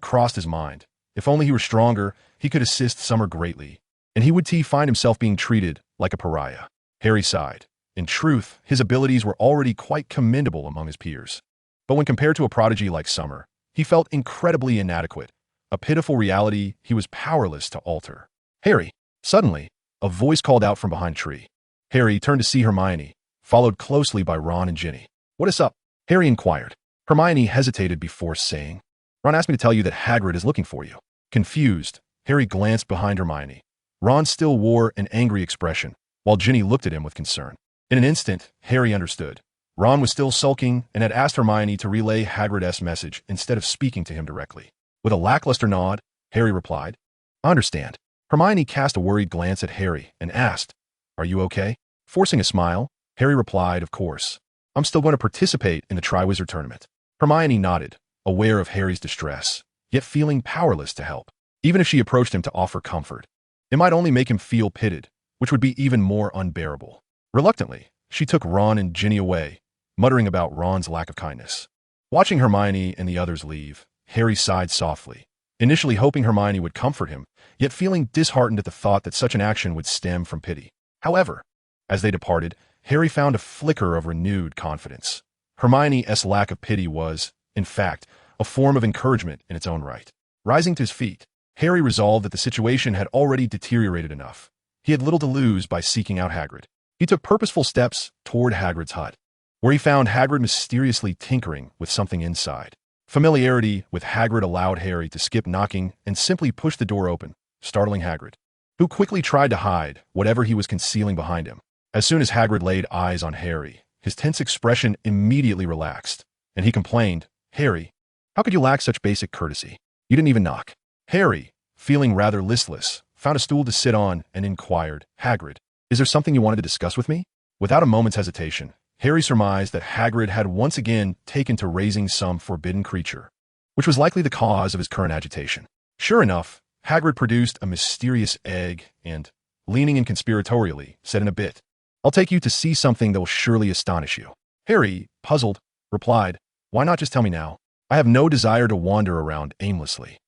crossed his mind. If only he were stronger, he could assist Summer greatly, and he would find himself being treated like a pariah. Harry sighed. In truth, his abilities were already quite commendable among his peers. But when compared to a prodigy like Summer, he felt incredibly inadequate, a pitiful reality he was powerless to alter. Harry! Suddenly, a voice called out from behind a tree. Harry turned to see Hermione, followed closely by Ron and Ginny. What is up? Harry inquired. Hermione hesitated before saying, Ron asked me to tell you that Hagrid is looking for you. Confused, Harry glanced behind Hermione. Ron still wore an angry expression, while Ginny looked at him with concern. In an instant, Harry understood. Ron was still sulking and had asked Hermione to relay Hagrid's message instead of speaking to him directly. With a lackluster nod, Harry replied, I understand. Hermione cast a worried glance at Harry and asked, Are you okay? Forcing a smile, Harry replied, Of course. I'm still going to participate in the Triwizard Tournament. Hermione nodded, aware of Harry's distress, yet feeling powerless to help. Even if she approached him to offer comfort, it might only make him feel pitied, which would be even more unbearable. Reluctantly, she took Ron and Ginny away, muttering about Ron's lack of kindness. Watching Hermione and the others leave, Harry sighed softly, initially hoping Hermione would comfort him, yet feeling disheartened at the thought that such an action would stem from pity. However, as they departed, Harry found a flicker of renewed confidence. Hermione's lack of pity was, in fact, a form of encouragement in its own right. Rising to his feet, Harry resolved that the situation had already deteriorated enough. He had little to lose by seeking out Hagrid. He took purposeful steps toward Hagrid's hut, where he found Hagrid mysteriously tinkering with something inside. Familiarity with Hagrid allowed Harry to skip knocking and simply push the door open, startling Hagrid, who quickly tried to hide whatever he was concealing behind him. As soon as Hagrid laid eyes on Harry, his tense expression immediately relaxed, and he complained, "Harry, how could you lack such basic courtesy? You didn't even knock." Harry, feeling rather listless, found a stool to sit on and inquired, "Hagrid, is there something you wanted to discuss with me?" Without a moment's hesitation, Harry surmised that Hagrid had once again taken to raising some forbidden creature, which was likely the cause of his current agitation. Sure enough, Hagrid produced a mysterious egg and, leaning in conspiratorially, said in a bit, "I'll take you to see something that will surely astonish you." Harry, puzzled, replied, "Why not just tell me now? I have no desire to wander around aimlessly."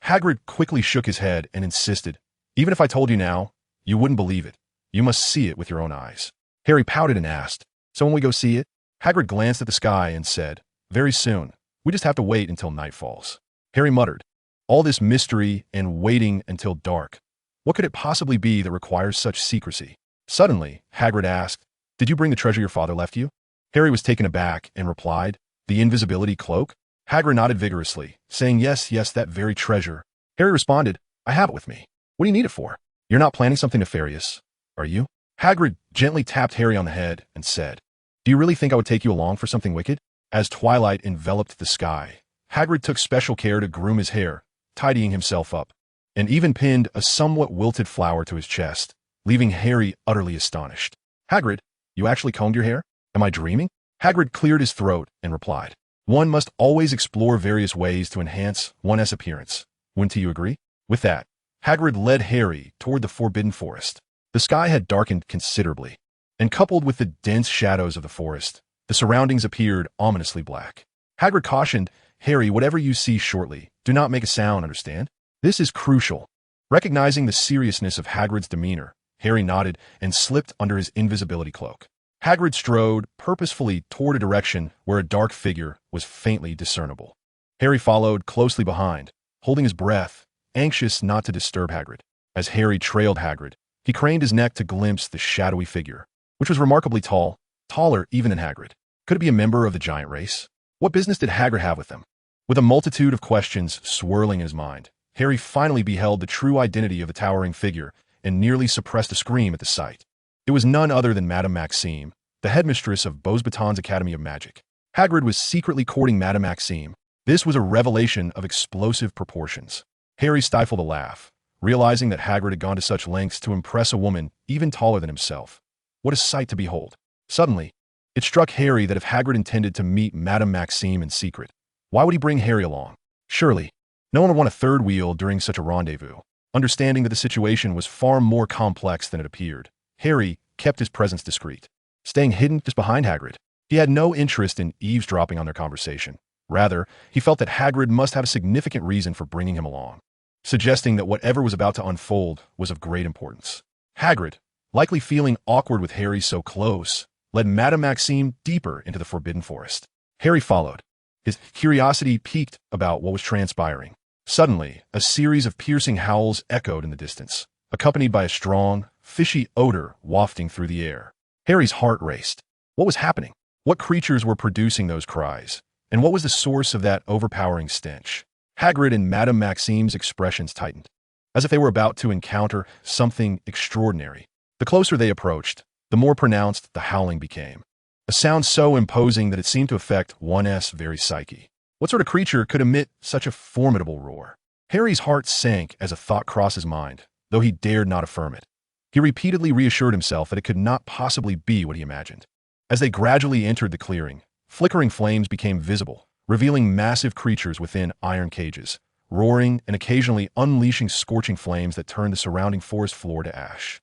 Hagrid quickly shook his head and insisted, "Even if I told you now, you wouldn't believe it. You must see it with your own eyes." Harry pouted and asked, "So when we go see it?" Hagrid glanced at the sky and said, "Very soon. We just have to wait until night falls." Harry muttered, "All this mystery and waiting until dark. What could it possibly be that requires such secrecy?" Suddenly, Hagrid asked, "Did you bring the treasure your father left you?" Harry was taken aback and replied, "The invisibility cloak?" Hagrid nodded vigorously, saying, yes, that very treasure." Harry responded, "I have it with me. What do you need it for? You're not planning something nefarious, are you?" Hagrid gently tapped Harry on the head and said, "Do you really think I would take you along for something wicked?" As twilight enveloped the sky, Hagrid took special care to groom his hair, tidying himself up, and even pinned a somewhat wilted flower to his chest, leaving Harry utterly astonished. "Hagrid, you actually combed your hair? Am I dreaming?" Hagrid cleared his throat and replied, "One must always explore various ways to enhance one's appearance. Wouldn't you agree?" With that, Hagrid led Harry toward the Forbidden Forest. The sky had darkened considerably, and coupled with the dense shadows of the forest, the surroundings appeared ominously black. Hagrid cautioned, "Harry, whatever you see shortly, do not make a sound, understand? This is crucial." Recognizing the seriousness of Hagrid's demeanor, Harry nodded and slipped under his invisibility cloak. Hagrid strode purposefully toward a direction where a dark figure was faintly discernible. Harry followed closely behind, holding his breath, anxious not to disturb Hagrid. As Harry trailed Hagrid, he craned his neck to glimpse the shadowy figure, which was remarkably tall, taller even than Hagrid. Could it be a member of the giant race? What business did Hagrid have with them? With a multitude of questions swirling in his mind, Harry finally beheld the true identity of the towering figure and nearly suppressed a scream at the sight. It was none other than Madame Maxime, the headmistress of Beauxbatons Academy of Magic. Hagrid was secretly courting Madame Maxime. This was a revelation of explosive proportions. Harry stifled a laugh, realizing that Hagrid had gone to such lengths to impress a woman even taller than himself. What a sight to behold. Suddenly, it struck Harry that if Hagrid intended to meet Madame Maxime in secret, why would he bring Harry along? Surely, no one would want a third wheel during such a rendezvous. Understanding that the situation was far more complex than it appeared, Harry kept his presence discreet, staying hidden just behind Hagrid. He had no interest in eavesdropping on their conversation. Rather, he felt that Hagrid must have a significant reason for bringing him along, suggesting that whatever was about to unfold was of great importance. Hagrid, likely feeling awkward with Harry so close, led Madame Maxime deeper into the Forbidden Forest. Harry followed, his curiosity piqued about what was transpiring. Suddenly, a series of piercing howls echoed in the distance, accompanied by a strong, fishy odor wafting through the air. Harry's heart raced. What was happening? What creatures were producing those cries? And what was the source of that overpowering stench? Hagrid and Madame Maxime's expressions tightened, as if they were about to encounter something extraordinary. The closer they approached, the more pronounced the howling became, a sound so imposing that it seemed to affect one's very psyche. What sort of creature could emit such a formidable roar? Harry's heart sank as a thought crossed his mind, though he dared not affirm it. He repeatedly reassured himself that it could not possibly be what he imagined. As they gradually entered the clearing, flickering flames became visible, revealing massive creatures within iron cages, roaring and occasionally unleashing scorching flames that turned the surrounding forest floor to ash.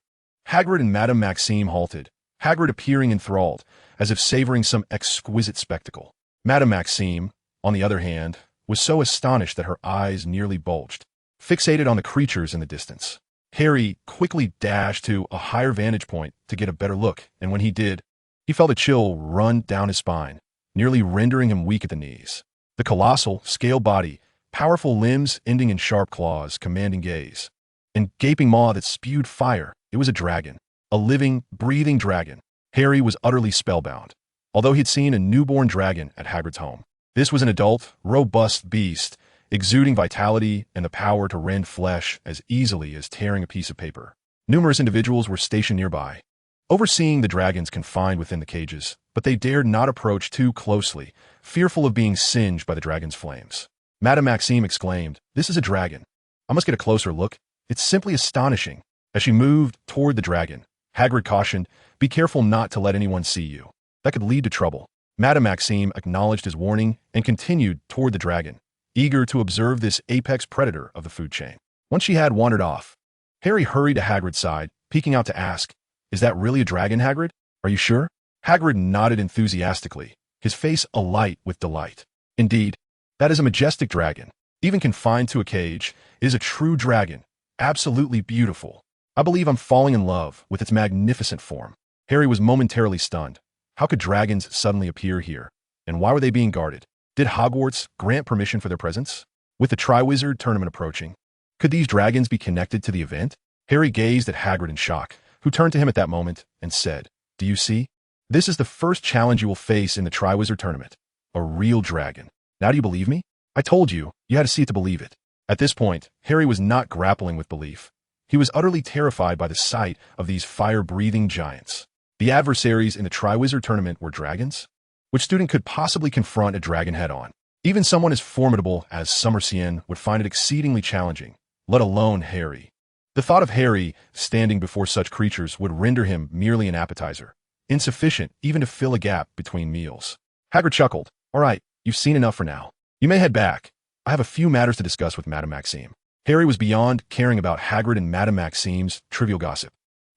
Hagrid and Madame Maxime halted, Hagrid appearing enthralled, as if savoring some exquisite spectacle. Madame Maxime, on the other hand, was so astonished that her eyes nearly bulged, fixated on the creatures in the distance. Harry quickly dashed to a higher vantage point to get a better look, and when he did, he felt a chill run down his spine, nearly rendering him weak at the knees. The colossal, scale body, powerful limbs ending in sharp claws, commanding gaze, and gaping maw that spewed fire. It was a dragon. A living, breathing dragon. Harry was utterly spellbound, although he had seen a newborn dragon at Hagrid's home. This was an adult, robust beast, exuding vitality and the power to rend flesh as easily as tearing a piece of paper. Numerous individuals were stationed nearby, overseeing the dragons confined within the cages, but they dared not approach too closely, fearful of being singed by the dragon's flames. Madame Maxime exclaimed, "This is a dragon. I must get a closer look. It's simply astonishing." As she moved toward the dragon, Hagrid cautioned, "Be careful not to let anyone see you. That could lead to trouble." Madame Maxime acknowledged his warning and continued toward the dragon, eager to observe this apex predator of the food chain. Once she had wandered off, Harry hurried to Hagrid's side, peeking out to ask, "Is that really a dragon, Hagrid? Are you sure?" Hagrid nodded enthusiastically, his face alight with delight. "Indeed, that is a majestic dragon. Even confined to a cage, it is a true dragon, absolutely beautiful. I believe I'm falling in love with its magnificent form." Harry was momentarily stunned. How could dragons suddenly appear here? And why were they being guarded? Did Hogwarts grant permission for their presence? With the Triwizard Tournament approaching, could these dragons be connected to the event? Harry gazed at Hagrid in shock, who turned to him at that moment and said, "Do you see? This is the first challenge you will face in the Triwizard Tournament. A real dragon. Now do you believe me? I told you, you had to see it to believe it." At this point, Harry was not grappling with belief. He was utterly terrified by the sight of these fire-breathing giants. The adversaries in the Triwizard Tournament were dragons? Which student could possibly confront a dragon head-on? Even someone as formidable as Xian would find it exceedingly challenging, let alone Harry. The thought of Harry standing before such creatures would render him merely an appetizer, insufficient even to fill a gap between meals. Hagrid chuckled. "All right, you've seen enough for now. You may head back. I have a few matters to discuss with Madame Maxime." Harry was beyond caring about Hagrid and Madame Maxime's trivial gossip.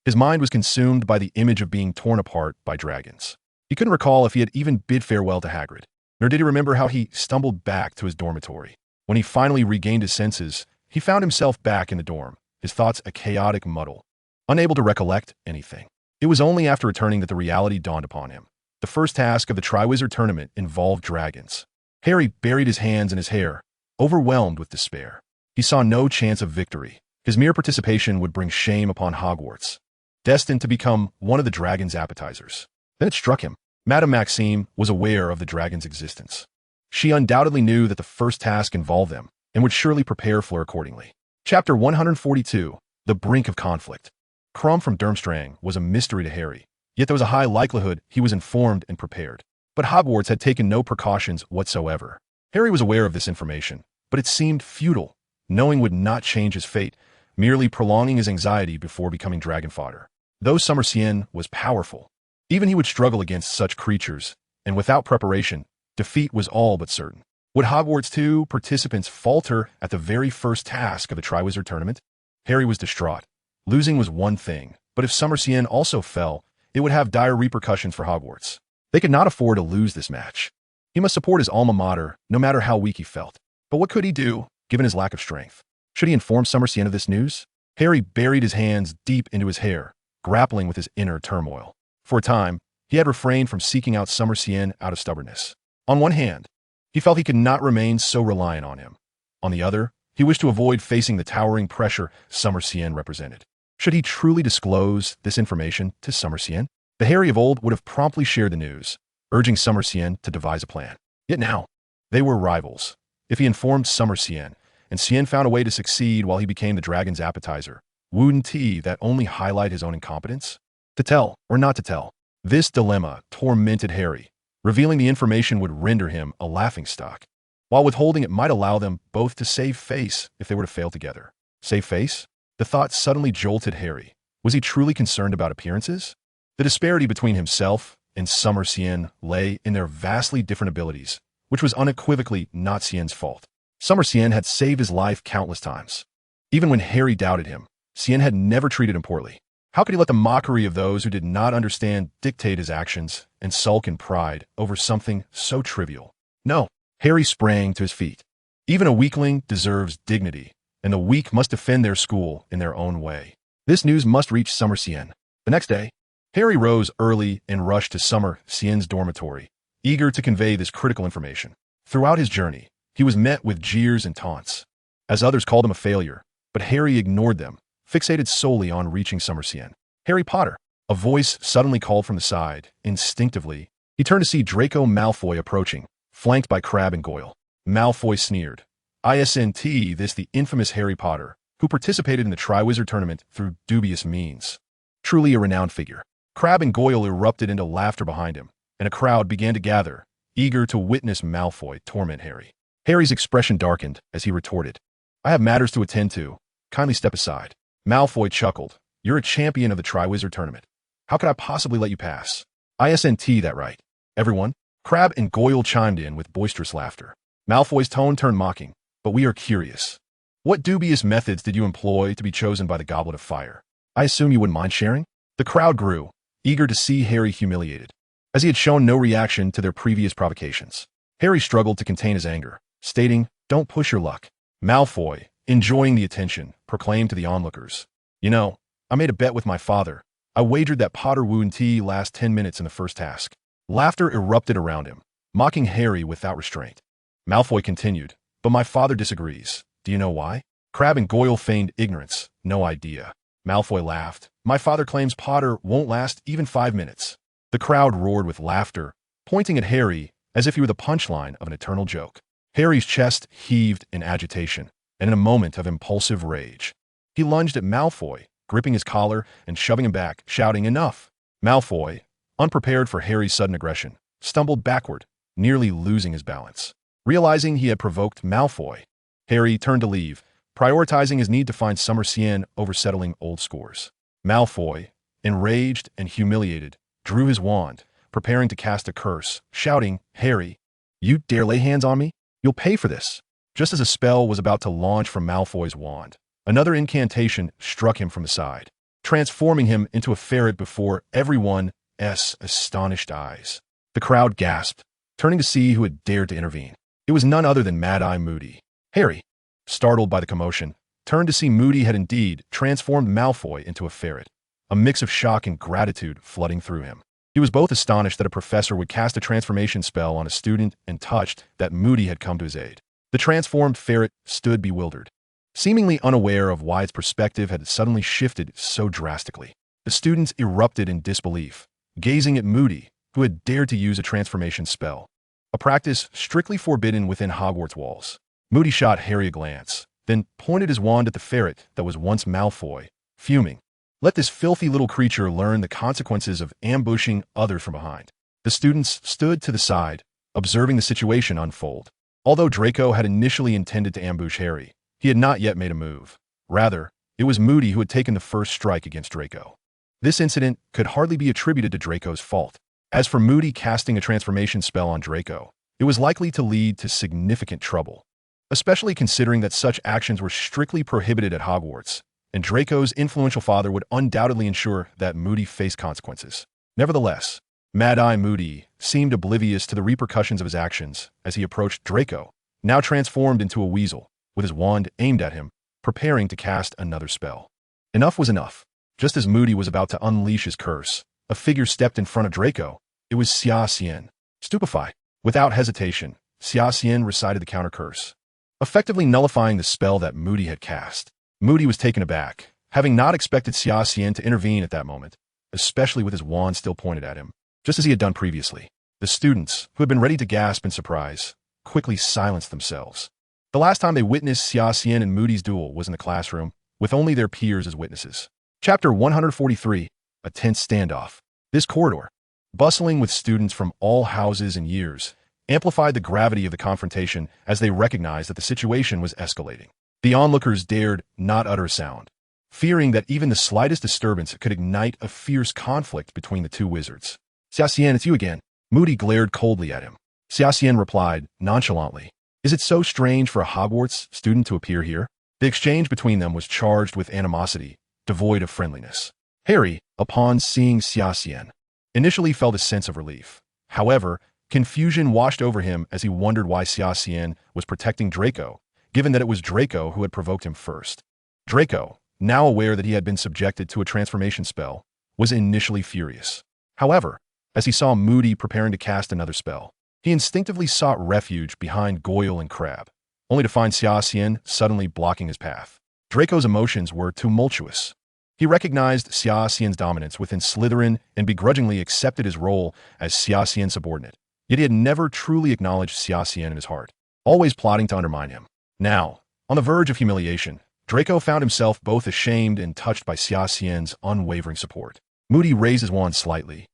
His mind was consumed by the image of being torn apart by dragons. He couldn't recall if he had even bid farewell to Hagrid, nor did he remember how he stumbled back to his dormitory. When he finally regained his senses, he found himself back in the dorm, his thoughts a chaotic muddle, unable to recollect anything. It was only after returning that the reality dawned upon him. The first task of the Triwizard Tournament involved dragons. Harry buried his hands in his hair, overwhelmed with despair. He saw no chance of victory. His mere participation would bring shame upon Hogwarts, destined to become one of the dragon's appetizers. Then it struck him. Madame Maxime was aware of the dragon's existence. She undoubtedly knew that the first task involved them, and would surely prepare for accordingly. Chapter 142, The Brink of Conflict. Crumb from Durmstrang was a mystery to Harry, yet there was a high likelihood he was informed and prepared. But Hogwarts had taken no precautions whatsoever. Harry was aware of this information, but it seemed futile. Knowing would not change his fate, merely prolonging his anxiety before becoming dragon fodder. Though Xian was powerful, even he would struggle against such creatures, and without preparation, defeat was all but certain. Would Hogwarts 2 participants falter at the very first task of the Triwizard Tournament? Harry was distraught. Losing was one thing, but if Xian also fell, it would have dire repercussions for Hogwarts. They could not afford to lose this match. He must support his alma mater, no matter how weak he felt. But what could he do, given his lack of strength? Should he inform Xian of this news? Harry buried his hands deep into his hair, grappling with his inner turmoil. For a time, he had refrained from seeking out Xian out of stubbornness. On one hand, he felt he could not remain so reliant on him. On the other, he wished to avoid facing the towering pressure Xian represented. Should he truly disclose this information to Xian? The Harry of old would have promptly shared the news, urging Xian to devise a plan. Yet now, they were rivals. If he informed Xian, and Xian found a way to succeed while he became the dragon's appetizer, wouldn't that only highlight his own incompetence? To tell or not to tell? This dilemma tormented Harry. Revealing the information would render him a laughingstock, while withholding it might allow them both to save face if they were to fail together. Save face? The thought suddenly jolted Harry. Was he truly concerned about appearances? The disparity between himself and Xian lay in their vastly different abilities, which was unequivocally not Xian's fault. Xian had saved his life countless times. Even when Harry doubted him, Xian had never treated him poorly. How could he let the mockery of those who did not understand dictate his actions and sulk in pride over something so trivial? No. Harry sprang to his feet. Even a weakling deserves dignity, and the weak must defend their school in their own way. This news must reach Summer Xian. The next day, Harry rose early and rushed to Summer Xian's dormitory, eager to convey this critical information. Throughout his journey, he was met with jeers and taunts, as others called him a failure, but Harry ignored them, fixated solely on reaching Summer Xian. Harry Potter! A voice suddenly called from the side. Instinctively, he turned to see Draco Malfoy approaching, flanked by Crabbe and Goyle. Malfoy sneered. Isn't this the infamous Harry Potter, who participated in the Triwizard Tournament through dubious means? Truly a renowned figure. Crabbe and Goyle erupted into laughter behind him, and a crowd began to gather, eager to witness Malfoy torment Harry. Harry's expression darkened as he retorted, I have matters to attend to. Kindly step aside. Malfoy chuckled. You're a champion of the Triwizard Tournament. How could I possibly let you pass? Isn't that right? Everyone? Crabbe and Goyle chimed in with boisterous laughter. Malfoy's tone turned mocking. But we are curious. What dubious methods did you employ to be chosen by the Goblet of Fire? I assume you wouldn't mind sharing? The crowd grew, eager to see Harry humiliated, as he had shown no reaction to their previous provocations. Harry struggled to contain his anger, stating, Don't push your luck. Malfoy, enjoying the attention, proclaimed to the onlookers, You know, I made a bet with my father. I wagered that Potter wouldn't last 10 minutes in the first task. Laughter erupted around him, mocking Harry without restraint. Malfoy continued, But my father disagrees. Do you know why? Crabbe and Goyle feigned ignorance. No idea. Malfoy laughed. My father claims Potter won't last even 5 minutes. The crowd roared with laughter, pointing at Harry as if he were the punchline of an eternal joke. Harry's chest heaved in agitation, and in a moment of impulsive rage, he lunged at Malfoy, gripping his collar and shoving him back, shouting, Enough! Malfoy, unprepared for Harry's sudden aggression, stumbled backward, nearly losing his balance. Realizing he had provoked Malfoy, Harry turned to leave, prioritizing his need to find Summer Xian over settling old scores. Malfoy, enraged and humiliated, drew his wand, preparing to cast a curse, shouting, Harry, you dare lay hands on me? You'll pay for this. Just as a spell was about to launch from Malfoy's wand, another incantation struck him from the side, transforming him into a ferret before everyone's astonished eyes. The crowd gasped, turning to see who had dared to intervene. It was none other than Mad-Eye Moody. Harry, startled by the commotion, turned to see Moody had indeed transformed Malfoy into a ferret, a mix of shock and gratitude flooding through him. He was both astonished that a professor would cast a transformation spell on a student and touched that Moody had come to his aid. The transformed ferret stood bewildered, seemingly unaware of why its perspective had suddenly shifted so drastically. The students erupted in disbelief, gazing at Moody, who had dared to use a transformation spell, a practice strictly forbidden within Hogwarts walls. Moody shot Harry a glance, then pointed his wand at the ferret that was once Malfoy, fuming. Let this filthy little creature learn the consequences of ambushing others from behind. The students stood to the side, observing the situation unfold. Although Draco had initially intended to ambush Harry, he had not yet made a move. Rather, it was Moody who had taken the first strike against Draco. This incident could hardly be attributed to Draco's fault. As for Moody casting a transformation spell on Draco, it was likely to lead to significant trouble, especially considering that such actions were strictly prohibited at Hogwarts, and Draco's influential father would undoubtedly ensure that Moody faced consequences. Nevertheless, Mad-Eye Moody seemed oblivious to the repercussions of his actions as he approached Draco, now transformed into a weasel, with his wand aimed at him, preparing to cast another spell. Enough was enough. Just as Moody was about to unleash his curse, a figure stepped in front of Draco. It was Xia Xian. Stupefied, without hesitation, Xia Xian recited the counter curse, effectively nullifying the spell that Moody had cast. Moody was taken aback, having not expected Xia Xian to intervene at that moment, especially with his wand still pointed at him, just as he had done previously. The students, who had been ready to gasp in surprise, quickly silenced themselves. The last time they witnessed Xia Xian and Moody's duel was in the classroom, with only their peers as witnesses. Chapter 143, A Tense Standoff. This corridor, bustling with students from all houses and years, amplified the gravity of the confrontation as they recognized that the situation was escalating. The onlookers dared not utter a sound, fearing that even the slightest disturbance could ignite a fierce conflict between the two wizards. Xia Xian, it's you again. Moody glared coldly at him. Xia Xian replied nonchalantly, Is it so strange for a Hogwarts student to appear here? The exchange between them was charged with animosity, devoid of friendliness. Harry, upon seeing Xia Xian, initially felt a sense of relief. However, confusion washed over him as he wondered why Xia Xian was protecting Draco, given that it was Draco who had provoked him first. Draco, now aware that he had been subjected to a transformation spell, was initially furious. However, as he saw Moody preparing to cast another spell, he instinctively sought refuge behind Goyle and Crabbe, only to find Xia Xian suddenly blocking his path. Draco's emotions were tumultuous. He recognized Xia Xian's dominance within Slytherin and begrudgingly accepted his role as Xia Xian's subordinate. Yet he had never truly acknowledged Xia Xian in his heart, always plotting to undermine him. Now, on the verge of humiliation, Draco found himself both ashamed and touched by Xia Xian's unwavering support. Moody raised his wand slightly,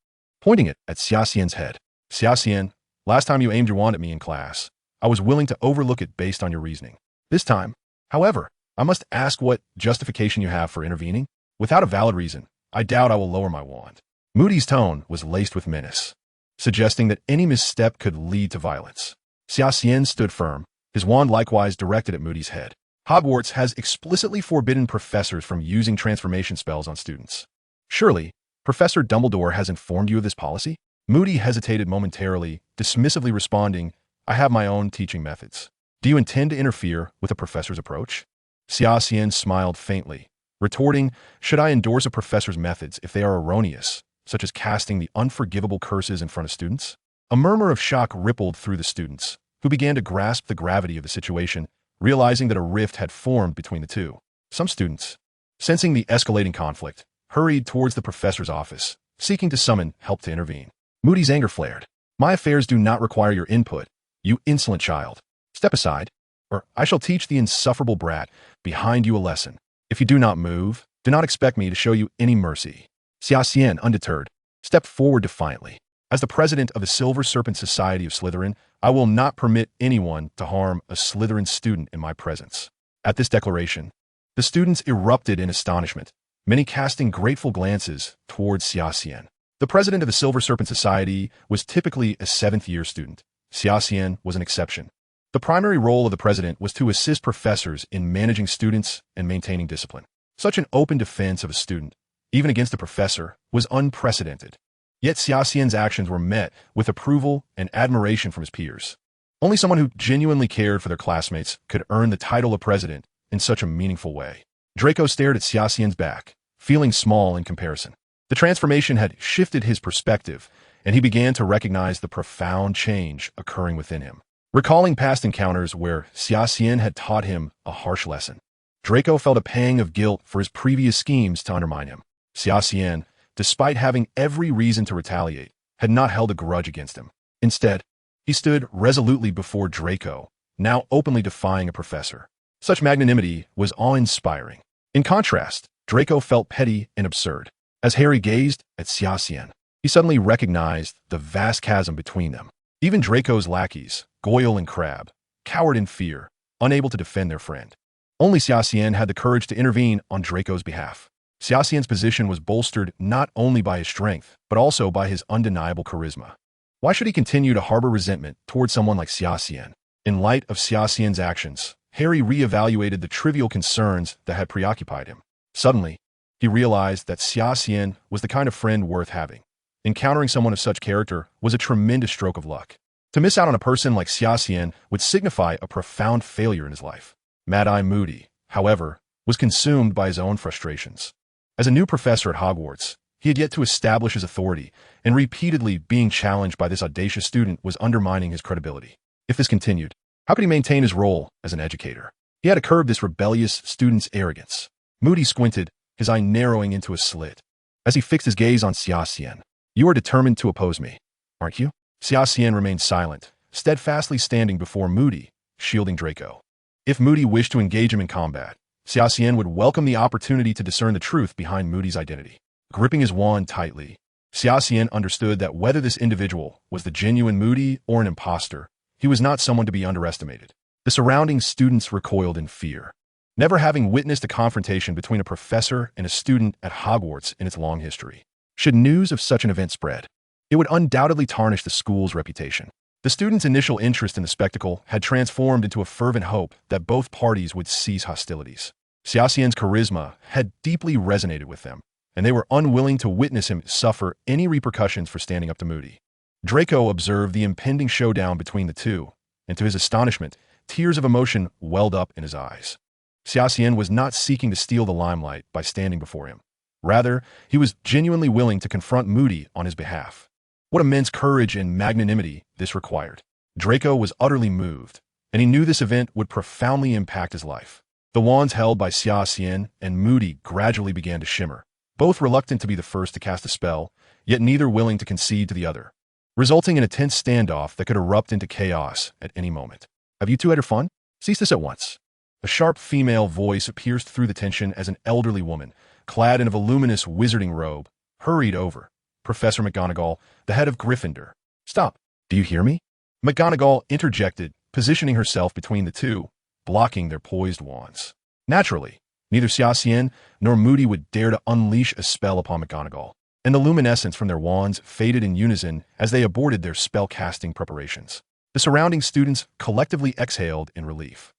pointing it at Xia Xian's head. Xia Xian, last time you aimed your wand at me in class, I was willing to overlook it based on your reasoning. This time, however, I must ask what justification you have for intervening. Without a valid reason, I doubt I will lower my wand. Moody's tone was laced with menace, suggesting that any misstep could lead to violence. Xia Xian stood firm, his wand likewise directed at Moody's head. Hogwarts has explicitly forbidden professors from using transformation spells on students. Surely, Professor Dumbledore has informed you of this policy? Moody hesitated momentarily, dismissively responding, I have my own teaching methods. Do you intend to interfere with a professor's approach? Xia Xian smiled faintly, retorting, should I endorse a professor's methods if they are erroneous, such as casting the unforgivable curses in front of students? A murmur of shock rippled through the students, who began to grasp the gravity of the situation, realizing that a rift had formed between the two. Some students, sensing the escalating conflict, hurried towards the professor's office, seeking to summon help to intervene. Moody's anger flared. My affairs do not require your input, you insolent child. Step aside, or I shall teach the insufferable brat behind you a lesson. If you do not move, do not expect me to show you any mercy. Xia Xian, undeterred, stepped forward defiantly. As the president of the Silver Serpent Society of Slytherin, I will not permit anyone to harm a Slytherin student in my presence. At this declaration, the students erupted in astonishment, many casting grateful glances towards Xia Xian. The president of the Silver Serpent Society was typically a seventh-year student. Xia Xian was an exception. The primary role of the president was to assist professors in managing students and maintaining discipline. Such an open defense of a student, even against a professor, was unprecedented. Yet Xia Xian's actions were met with approval and admiration from his peers. Only someone who genuinely cared for their classmates could earn the title of president in such a meaningful way. Draco stared at Xia Xian's back, feeling small in comparison. The transformation had shifted his perspective, and he began to recognize the profound change occurring within him. Recalling past encounters where Xia Xian had taught him a harsh lesson, Draco felt a pang of guilt for his previous schemes to undermine him. Xia Xian, despite having every reason to retaliate, had not held a grudge against him. Instead, he stood resolutely before Draco, now openly defying a professor. Such magnanimity was awe-inspiring. In contrast, Draco felt petty and absurd. As Harry gazed at Xia Xian, he suddenly recognized the vast chasm between them. Even Draco's lackeys, Goyle and Crabbe, cowered in fear, unable to defend their friend. Only Xia Xian had the courage to intervene on Draco's behalf. Xia Xian's position was bolstered not only by his strength, but also by his undeniable charisma. Why should he continue to harbor resentment toward someone like Xia Xian? In light of Xia Xian's actions, Harry reevaluated the trivial concerns that had preoccupied him. Suddenly, he realized that Xia Xian was the kind of friend worth having. Encountering someone of such character was a tremendous stroke of luck. To miss out on a person like Xia Xian would signify a profound failure in his life. Mad-Eye Moody, however, was consumed by his own frustrations. As a new professor at Hogwarts, he had yet to establish his authority, and repeatedly being challenged by this audacious student was undermining his credibility. If this continued, how could he maintain his role as an educator? He had to curb this rebellious student's arrogance. Moody squinted, his eye narrowing into a slit. As he fixed his gaze on Xia Xian, you are determined to oppose me, aren't you? Xia Xian remained silent, steadfastly standing before Moody, shielding Draco. If Moody wished to engage him in combat, Xia Xian would welcome the opportunity to discern the truth behind Moody's identity. Gripping his wand tightly, Xia Xian understood that whether this individual was the genuine Moody or an imposter, he was not someone to be underestimated. The surrounding students recoiled in fear, never having witnessed a confrontation between a professor and a student at Hogwarts in its long history. Should news of such an event spread, it would undoubtedly tarnish the school's reputation. The students' initial interest in the spectacle had transformed into a fervent hope that both parties would cease hostilities. Xia Xian's charisma had deeply resonated with them, and they were unwilling to witness him suffer any repercussions for standing up to Moody. Draco observed the impending showdown between the two, and to his astonishment, tears of emotion welled up in his eyes. Xia Xian was not seeking to steal the limelight by standing before him. Rather, he was genuinely willing to confront Moody on his behalf. What immense courage and magnanimity this required. Draco was utterly moved, and he knew this event would profoundly impact his life. The wands held by Xia Xian and Moody gradually began to shimmer, both reluctant to be the first to cast a spell, yet neither willing to concede to the other, resulting in a tense standoff that could erupt into chaos at any moment. Have you two had your fun? Cease this at once. A sharp female voice pierced through the tension as an elderly woman, clad in a voluminous wizarding robe, hurried over. Professor McGonagall, the head of Gryffindor. Stop. Do you hear me? McGonagall interjected, positioning herself between the two, blocking their poised wands. Naturally, neither Xia Xian nor Moody would dare to unleash a spell upon McGonagall, and the luminescence from their wands faded in unison as they aborted their spell-casting preparations. The surrounding students collectively exhaled in relief.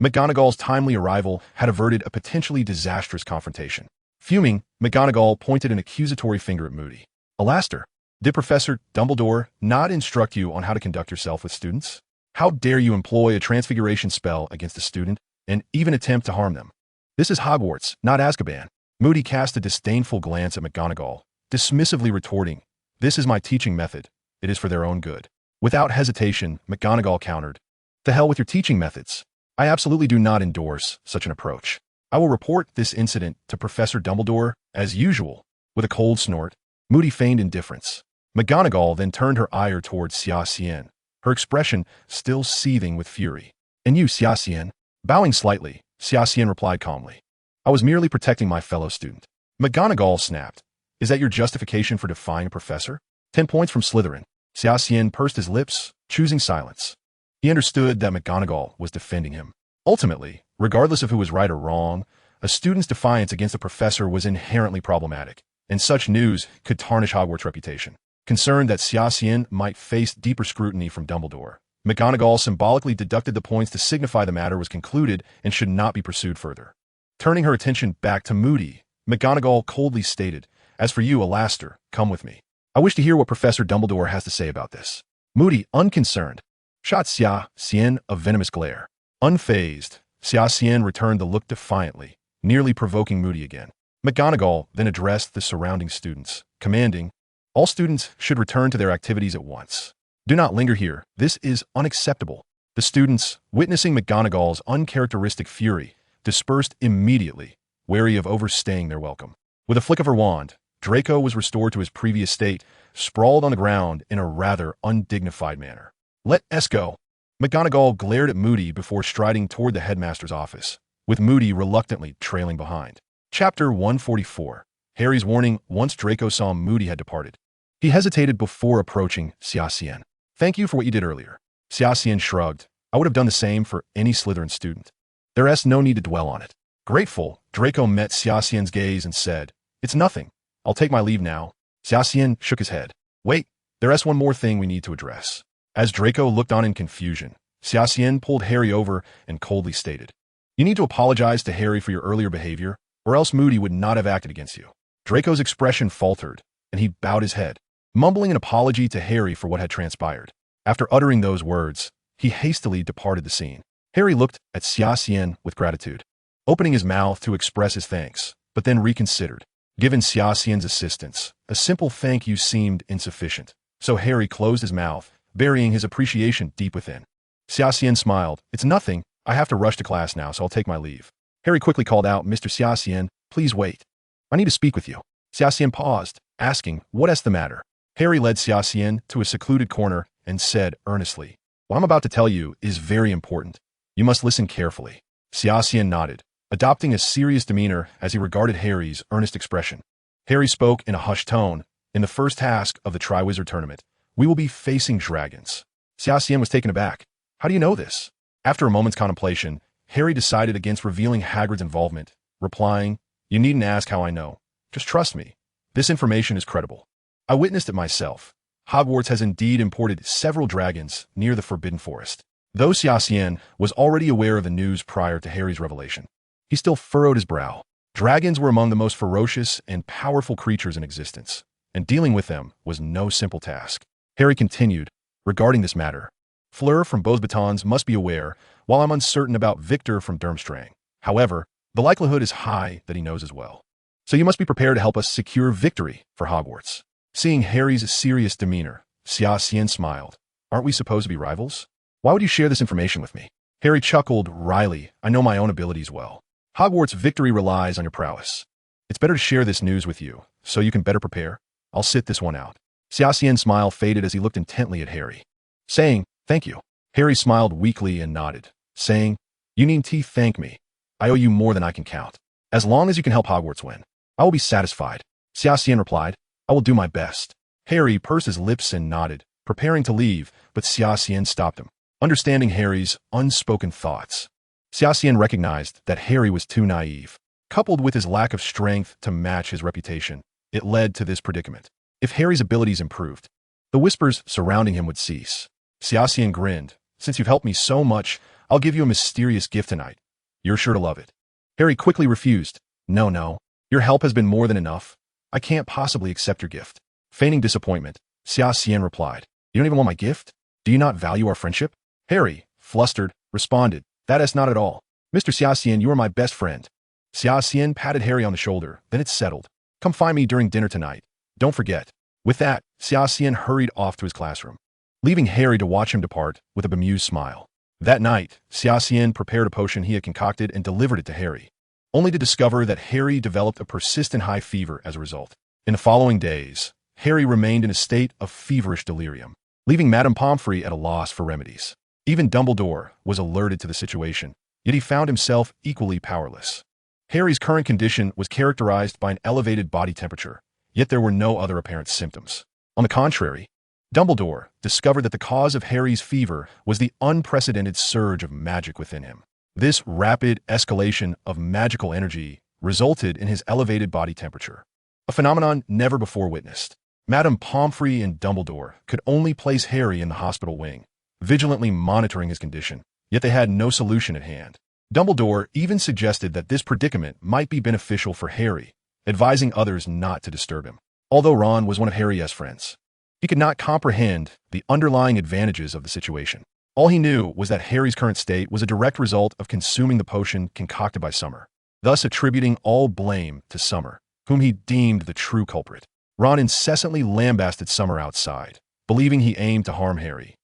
McGonagall's timely arrival had averted a potentially disastrous confrontation. Fuming, McGonagall pointed an accusatory finger at Moody. Alastair, did Professor Dumbledore not instruct you on how to conduct yourself with students? How dare you employ a transfiguration spell against a student and even attempt to harm them? This is Hogwarts, not Azkaban. Moody cast a disdainful glance at McGonagall, dismissively retorting, "This is my teaching method. It is for their own good." Without hesitation, McGonagall countered, "To hell with your teaching methods. I absolutely do not endorse such an approach. I will report this incident to Professor Dumbledore, as usual." With a cold snort, Moody feigned indifference. McGonagall then turned her ire towards Xia Xian, her expression still seething with fury. "And you, Xia Xian?" Bowing slightly, Xia Xian replied calmly, "I was merely protecting my fellow student." McGonagall snapped, "Is that your justification for defying a professor? 10 points from Slytherin." Xia Xian pursed his lips, choosing silence. He understood that McGonagall was defending him. Ultimately, regardless of who was right or wrong, a student's defiance against a professor was inherently problematic, and such news could tarnish Hogwarts' reputation. Concerned that Xia Xian might face deeper scrutiny from Dumbledore, McGonagall symbolically deducted the points to signify the matter was concluded and should not be pursued further. Turning her attention back to Moody, McGonagall coldly stated, "As for you, Alastair, come with me. I wish to hear what Professor Dumbledore has to say about this." Moody, unconcerned, shot Xia Xian a venomous glare. Unfazed, Xia Xian returned the look defiantly, nearly provoking Moody again. McGonagall then addressed the surrounding students, commanding, "All students should return to their activities at once. Do not linger here. This is unacceptable." The students, witnessing McGonagall's uncharacteristic fury, dispersed immediately, wary of overstaying their welcome. With a flick of her wand, Draco was restored to his previous state, sprawled on the ground in a rather undignified manner. "Let us go." McGonagall glared at Moody before striding toward the headmaster's office, with Moody reluctantly trailing behind. Chapter 144. Harry's warning. Once Draco saw Moody had departed, he hesitated before approaching Xia Xian. "Thank you for what you did earlier." Xia Xian shrugged. "I would have done the same for any Slytherin student. There is no need to dwell on it." Grateful, Draco met Xia Xian's gaze and said, "It's nothing. I'll take my leave now." Xia Xian shook his head. "Wait, there is one more thing we need to address." As Draco looked on in confusion, Xia Xian pulled Harry over and coldly stated, "You need to apologize to Harry for your earlier behavior, or else Moody would not have acted against you." Draco's expression faltered, and he bowed his head, mumbling an apology to Harry for what had transpired. After uttering those words, he hastily departed the scene. Harry looked at Xia Xian with gratitude, opening his mouth to express his thanks, but then reconsidered. Given Xia Xian's assistance, a simple thank you seemed insufficient, so Harry closed his mouth, burying his appreciation deep within. Xia Xian smiled. "It's nothing. I have to rush to class now, so I'll take my leave." Harry quickly called out, "Mr. Xia Xian, please wait. I need to speak with you." Xia Xian paused, asking, "What is the matter?" Harry led Xia Xian to a secluded corner and said earnestly, "What I'm about to tell you is very important. You must listen carefully." Xia Xian nodded, adopting a serious demeanor as he regarded Harry's earnest expression. Harry spoke in a hushed tone. "In the first task of the Triwizard Tournament, we will be facing dragons." Xia Xian was taken aback. "How do you know this?" After a moment's contemplation, Harry decided against revealing Hagrid's involvement, replying, "You needn't ask how I know. Just trust me. This information is credible. I witnessed it myself. Hogwarts has indeed imported several dragons near the Forbidden Forest." Though Xia Xian was already aware of the news prior to Harry's revelation, he still furrowed his brow. Dragons were among the most ferocious and powerful creatures in existence, and dealing with them was no simple task. Harry continued, regarding this matter. Fleur from Beauxbatons must be aware, while I'm uncertain about Victor from Durmstrang. However, the likelihood is high that he knows as well. So you must be prepared to help us secure victory for Hogwarts. Seeing Harry's serious demeanor, Xia Xian smiled. Aren't we supposed to be rivals? Why would you share this information with me? Harry chuckled wryly. I know my own abilities well. Hogwarts victory relies on your prowess. It's better to share this news with you, so you can better prepare. I'll sit this one out. Xia Xian's smile faded as he looked intently at Harry. Saying, thank you. Harry smiled weakly and nodded, saying, you needn't thank me. I owe you more than I can count. As long as you can help Hogwarts win, I will be satisfied. Xia Xian replied, I will do my best. Harry pursed his lips and nodded, preparing to leave, but Xia Xian stopped him. Understanding Harry's unspoken thoughts, Xia Xian recognized that Harry was too naive. Coupled with his lack of strength to match his reputation, it led to this predicament. If Harry's abilities improved, the whispers surrounding him would cease. Xia Xian grinned. Since you've helped me so much, I'll give you a mysterious gift tonight. You're sure to love it. Harry quickly refused. No. Your help has been more than enough. I can't possibly accept your gift. Feigning disappointment, Xia Xian replied, you don't even want my gift? Do you not value our friendship? Harry, flustered, responded, that is not at all. Mr. Xia Xian, you are my best friend. Xia Xian patted Harry on the shoulder, then it's settled. Come find me during dinner tonight. Don't forget. With that, Xia Xian hurried off to his classroom, leaving Harry to watch him depart with a bemused smile. That night, Xia Xian prepared a potion he had concocted and delivered it to Harry, only to discover that Harry developed a persistent high fever as a result. In the following days, Harry remained in a state of feverish delirium, leaving Madame Pomfrey at a loss for remedies. Even Dumbledore was alerted to the situation, yet he found himself equally powerless. Harry's current condition was characterized by an elevated body temperature, yet there were no other apparent symptoms. On the contrary, Dumbledore discovered that the cause of Harry's fever was the unprecedented surge of magic within him. This rapid escalation of magical energy resulted in his elevated body temperature, a phenomenon never before witnessed. Madame Pomfrey and Dumbledore could only place Harry in the hospital wing, vigilantly monitoring his condition, yet they had no solution at hand. Dumbledore even suggested that this predicament might be beneficial for Harry, advising others not to disturb him. Although Ron was one of Harry's friends, he could not comprehend the underlying advantages of the situation. All he knew was that Harry's current state was a direct result of consuming the potion concocted by Summer, thus attributing all blame to Summer, whom he deemed the true culprit. Ron incessantly lambasted Summer outside, believing he aimed to harm Harry,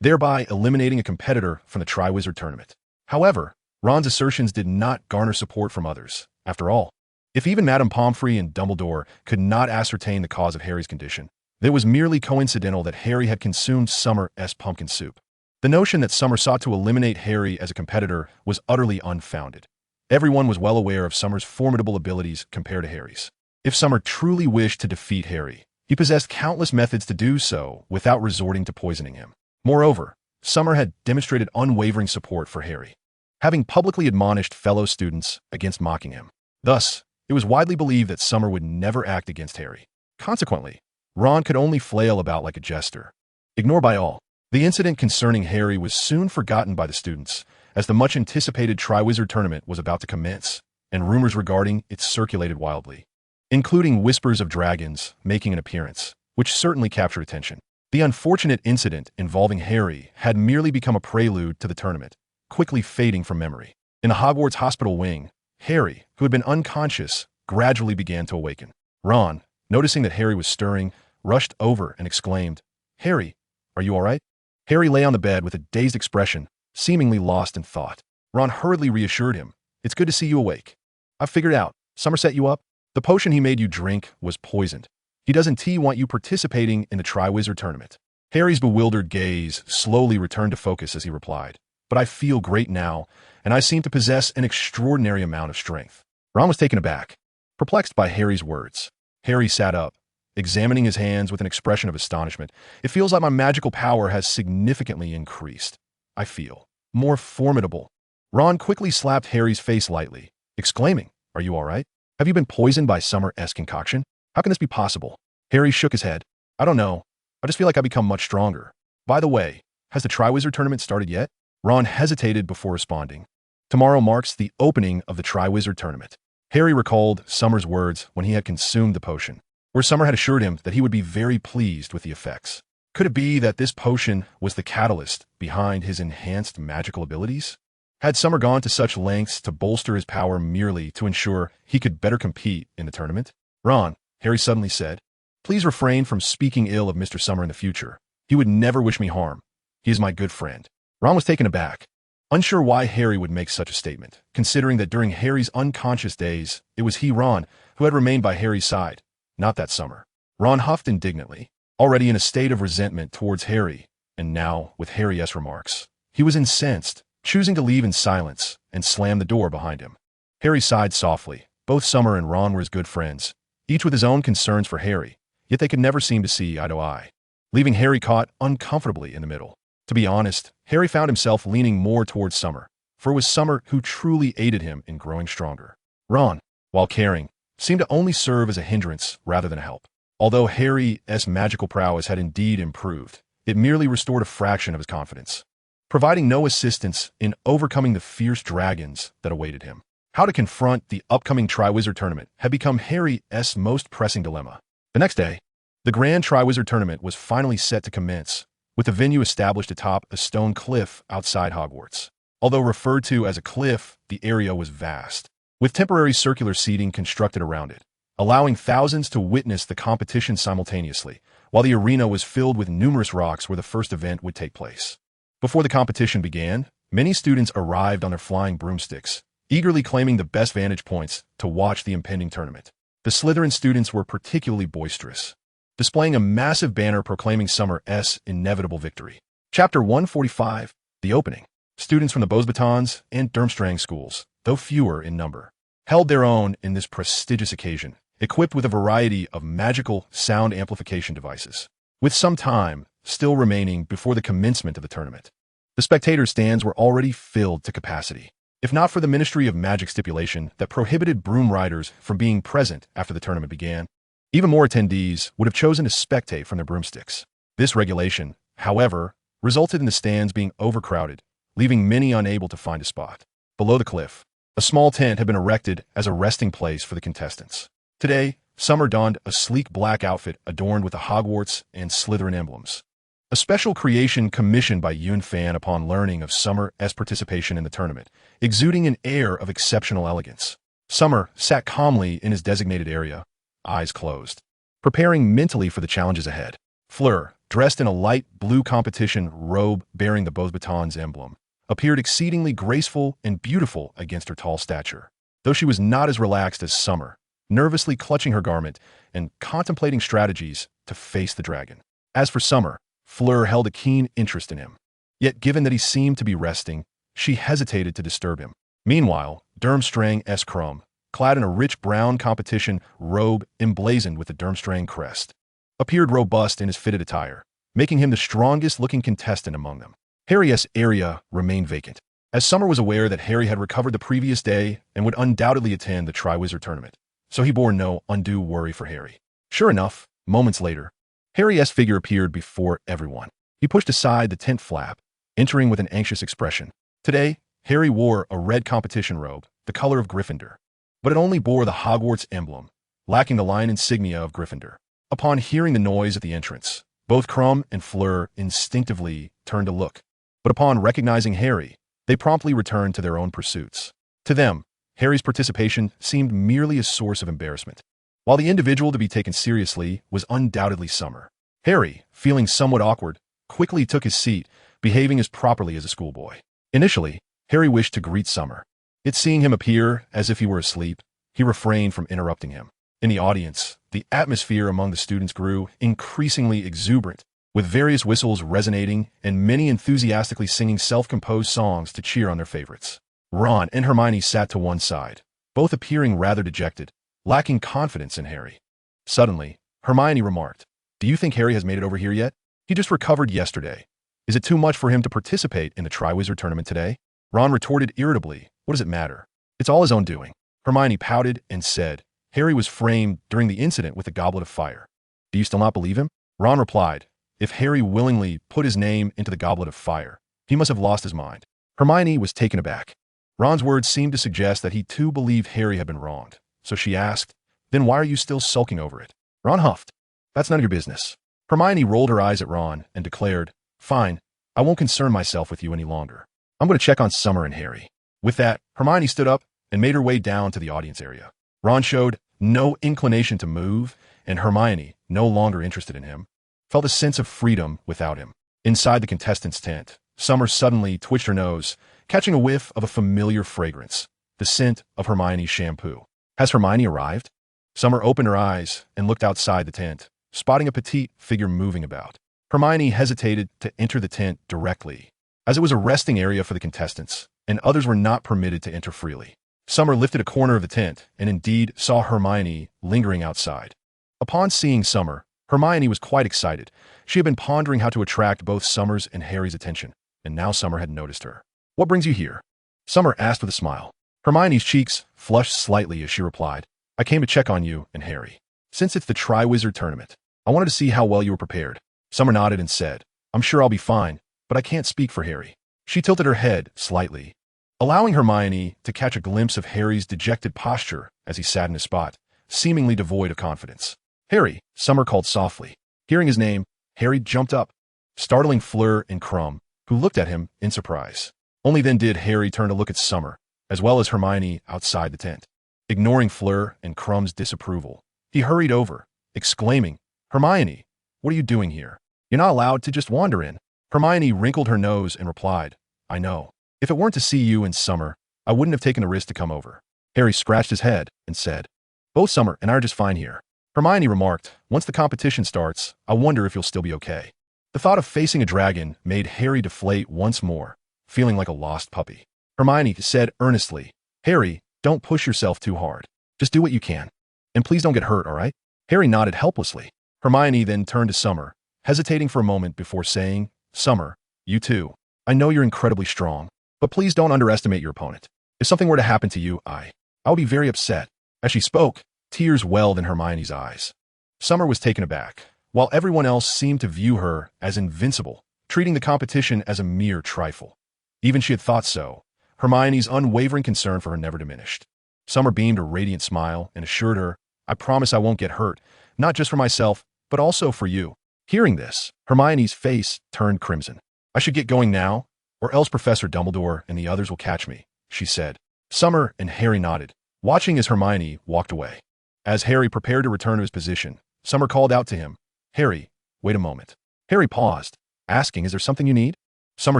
thereby eliminating a competitor from the Triwizard Tournament. However, Ron's assertions did not garner support from others. After all, if even Madame Pomfrey and Dumbledore could not ascertain the cause of Harry's condition, it was merely coincidental that Harry had consumed Summer's pumpkin soup. The notion that Summer sought to eliminate Harry as a competitor was utterly unfounded. Everyone was well aware of Summer's formidable abilities compared to Harry's. If Summer truly wished to defeat Harry, he possessed countless methods to do so without resorting to poisoning him. Moreover, Summer had demonstrated unwavering support for Harry, having publicly admonished fellow students against mocking him. Thus, it was widely believed that Summer would never act against Harry. Consequently, Ron could only flail about like a jester. Ignored by all, the incident concerning Harry was soon forgotten by the students, as the much-anticipated Triwizard Tournament was about to commence, and rumors regarding it circulated wildly, including whispers of dragons making an appearance, which certainly captured attention. The unfortunate incident involving Harry had merely become a prelude to the tournament, quickly fading from memory. In the Hogwarts hospital wing, Harry, who had been unconscious, gradually began to awaken. Ron, noticing that Harry was stirring, rushed over and exclaimed, Harry, are you all right? Harry lay on the bed with a dazed expression, seemingly lost in thought. Ron hurriedly reassured him, it's good to see you awake. I've figured out. Summer set you up. The potion he made you drink was poisoned. He doesn't want you participating in the Triwizard Tournament. Harry's bewildered gaze slowly returned to focus as he replied, but I feel great now, and I seem to possess an extraordinary amount of strength. Ron was taken aback, perplexed by Harry's words. Harry sat up, examining his hands with an expression of astonishment. It feels like my magical power has significantly increased. I feel more formidable. Ron quickly slapped Harry's face lightly, exclaiming, are you all right? Have you been poisoned by Summer's concoction? How can this be possible? Harry shook his head. I don't know. I just feel like I've become much stronger. By the way, has the Triwizard Tournament started yet? Ron hesitated before responding. Tomorrow marks the opening of the Triwizard Tournament. Harry recalled Summer's words when he had consumed the potion, where Summer had assured him that he would be very pleased with the effects. Could it be that this potion was the catalyst behind his enhanced magical abilities? Had Summer gone to such lengths to bolster his power merely to ensure he could better compete in the tournament? Ron, Harry suddenly said, please refrain from speaking ill of Mr. Summer in the future. He would never wish me harm. He is my good friend. Ron was taken aback, unsure why Harry would make such a statement, considering that during Harry's unconscious days, it was he, Ron, who had remained by Harry's side, not that Summer. Ron huffed indignantly, already in a state of resentment towards Harry, and now with Harry's remarks. He was incensed, choosing to leave in silence and slam the door behind him. Harry sighed softly. Both Summer and Ron were his good friends, each with his own concerns for Harry, yet they could never seem to see eye to eye, leaving Harry caught uncomfortably in the middle. To be honest, Harry found himself leaning more towards Summer, for it was Summer who truly aided him in growing stronger. Ron, while caring, seemed to only serve as a hindrance rather than a help. Although Harry's magical prowess had indeed improved, it merely restored a fraction of his confidence, providing no assistance in overcoming the fierce dragons that awaited him. How to confront the upcoming Triwizard Tournament had become Harry's most pressing dilemma. The next day, the Grand Triwizard Tournament was finally set to commence, with the venue established atop a stone cliff outside Hogwarts. Although referred to as a cliff, the area was vast, with temporary circular seating constructed around it, allowing thousands to witness the competition simultaneously, while the arena was filled with numerous rocks where the first event would take place. Before the competition began, many students arrived on their flying broomsticks, eagerly claiming the best vantage points to watch the impending tournament. The Slytherin students were particularly boisterous, displaying a massive banner proclaiming Summer's inevitable victory. Chapter 145, The Opening. Students from the Beauxbatons and Durmstrang schools, though fewer in number, held their own in this prestigious occasion, equipped with a variety of magical sound amplification devices. With some time still remaining before the commencement of the tournament, the spectator stands were already filled to capacity. If not for the Ministry of Magic stipulation that prohibited broom riders from being present after the tournament began, even more attendees would have chosen to spectate from their broomsticks. This regulation, however, resulted in the stands being overcrowded, leaving many unable to find a spot. Below the cliff, a small tent had been erected as a resting place for the contestants. Today, Summer donned a sleek black outfit adorned with the Hogwarts and Slytherin emblems, a special creation commissioned by Yun Fan upon learning of Summer's participation in the tournament, exuding an air of exceptional elegance. Summer sat calmly in his designated area, eyes closed, preparing mentally for the challenges ahead. Fleur, dressed in a light blue competition robe bearing the Beauxbatons emblem, appeared exceedingly graceful and beautiful against her tall stature, though she was not as relaxed as Summer, nervously clutching her garment and contemplating strategies to face the dragon. As for Summer, Fleur held a keen interest in him. Yet given that he seemed to be resting, she hesitated to disturb him. Meanwhile, Durmstrang's Crumb, clad in a rich brown competition robe emblazoned with the Durmstrang crest, appeared robust in his fitted attire, making him the strongest-looking contestant among them. Harry's area remained vacant, as Summer was aware that Harry had recovered the previous day and would undoubtedly attend the Triwizard Tournament, so he bore no undue worry for Harry. Sure enough, moments later, Harry's figure appeared before everyone. He pushed aside the tent flap, entering with an anxious expression. Today, Harry wore a red competition robe, the color of Gryffindor, but it only bore the Hogwarts emblem, lacking the lion insignia of Gryffindor. Upon hearing the noise at the entrance, both Crumb and Fleur instinctively turned to look, but upon recognizing Harry, they promptly returned to their own pursuits. To them, Harry's participation seemed merely a source of embarrassment, while the individual to be taken seriously was undoubtedly Summer. Harry, feeling somewhat awkward, quickly took his seat, behaving as properly as a schoolboy. Initially, Harry wished to greet Summer, yet seeing him appear as if he were asleep, he refrained from interrupting him. In the audience, the atmosphere among the students grew increasingly exuberant, with various whistles resonating and many enthusiastically singing self-composed songs to cheer on their favorites. Ron and Hermione sat to one side, both appearing rather dejected, lacking confidence in Harry. Suddenly, Hermione remarked, "Do you think Harry has made it over here yet? He just recovered yesterday. Is it too much for him to participate in the Triwizard Tournament today?" Ron retorted irritably, "What does it matter? It's all his own doing." Hermione pouted and said, "Harry was framed during the incident with the Goblet of Fire. Do you still not believe him?" Ron replied, "If Harry willingly put his name into the Goblet of Fire, he must have lost his mind." Hermione was taken aback. Ron's words seemed to suggest that he too believed Harry had been wronged, so she asked, "Then why are you still sulking over it?" Ron huffed. "That's none of your business." Hermione rolled her eyes at Ron and declared, "Fine, I won't concern myself with you any longer. I'm going to check on Summer and Harry." With that, Hermione stood up and made her way down to the audience area. Ron showed no inclination to move, and Hermione, no longer interested in him, felt a sense of freedom without him. Inside the contestants' tent, Summer suddenly twitched her nose, catching a whiff of a familiar fragrance, the scent of Hermione's shampoo. Has Hermione arrived? Summer opened her eyes and looked outside the tent, spotting a petite figure moving about. Hermione hesitated to enter the tent directly, as it was a resting area for the contestants, and others were not permitted to enter freely. Summer lifted a corner of the tent and indeed saw Hermione lingering outside. Upon seeing Summer, Hermione was quite excited. She had been pondering how to attract both Summer's and Harry's attention, and now Summer had noticed her. "What brings you here?" Summer asked with a smile. Hermione's cheeks flushed slightly as she replied, "I came to check on you and Harry. Since it's the Triwizard Tournament, I wanted to see how well you were prepared." Summer nodded and said, "I'm sure I'll be fine, but I can't speak for Harry." She tilted her head slightly, allowing Hermione to catch a glimpse of Harry's dejected posture as he sat in his spot, seemingly devoid of confidence. "Harry," Summer called softly. Hearing his name, Harry jumped up, startling Fleur and Crumb, who looked at him in surprise. Only then did Harry turn to look at Summer, as well as Hermione outside the tent. Ignoring Fleur and Crumb's disapproval, he hurried over, exclaiming, "Hermione, what are you doing here? You're not allowed to just wander in." Hermione wrinkled her nose and replied, "I know. If it weren't to see you and Summer, I wouldn't have taken the risk to come over." Harry scratched his head and said, "Both Summer and I are just fine here." Hermione remarked, "Once the competition starts, I wonder if you'll still be okay." The thought of facing a dragon made Harry deflate once more, feeling like a lost puppy. Hermione said earnestly, "Harry, don't push yourself too hard. Just do what you can. And please don't get hurt, all right?" Harry nodded helplessly. Hermione then turned to Summer, hesitating for a moment before saying, "Summer, you too. I know you're incredibly strong, but please don't underestimate your opponent. If something were to happen to you, I would be very upset." As she spoke, tears welled in Hermione's eyes. Summer was taken aback, while everyone else seemed to view her as invincible, treating the competition as a mere trifle. Even she had thought so, Hermione's unwavering concern for her never diminished. Summer beamed a radiant smile and assured her, "I promise I won't get hurt, not just for myself, but also for you." Hearing this, Hermione's face turned crimson. "I should get going now, or else Professor Dumbledore and the others will catch me," she said. Summer and Harry nodded, watching as Hermione walked away. As Harry prepared to return to his position, Summer called out to him, "Harry, wait a moment." Harry paused, asking, "Is there something you need?" Summer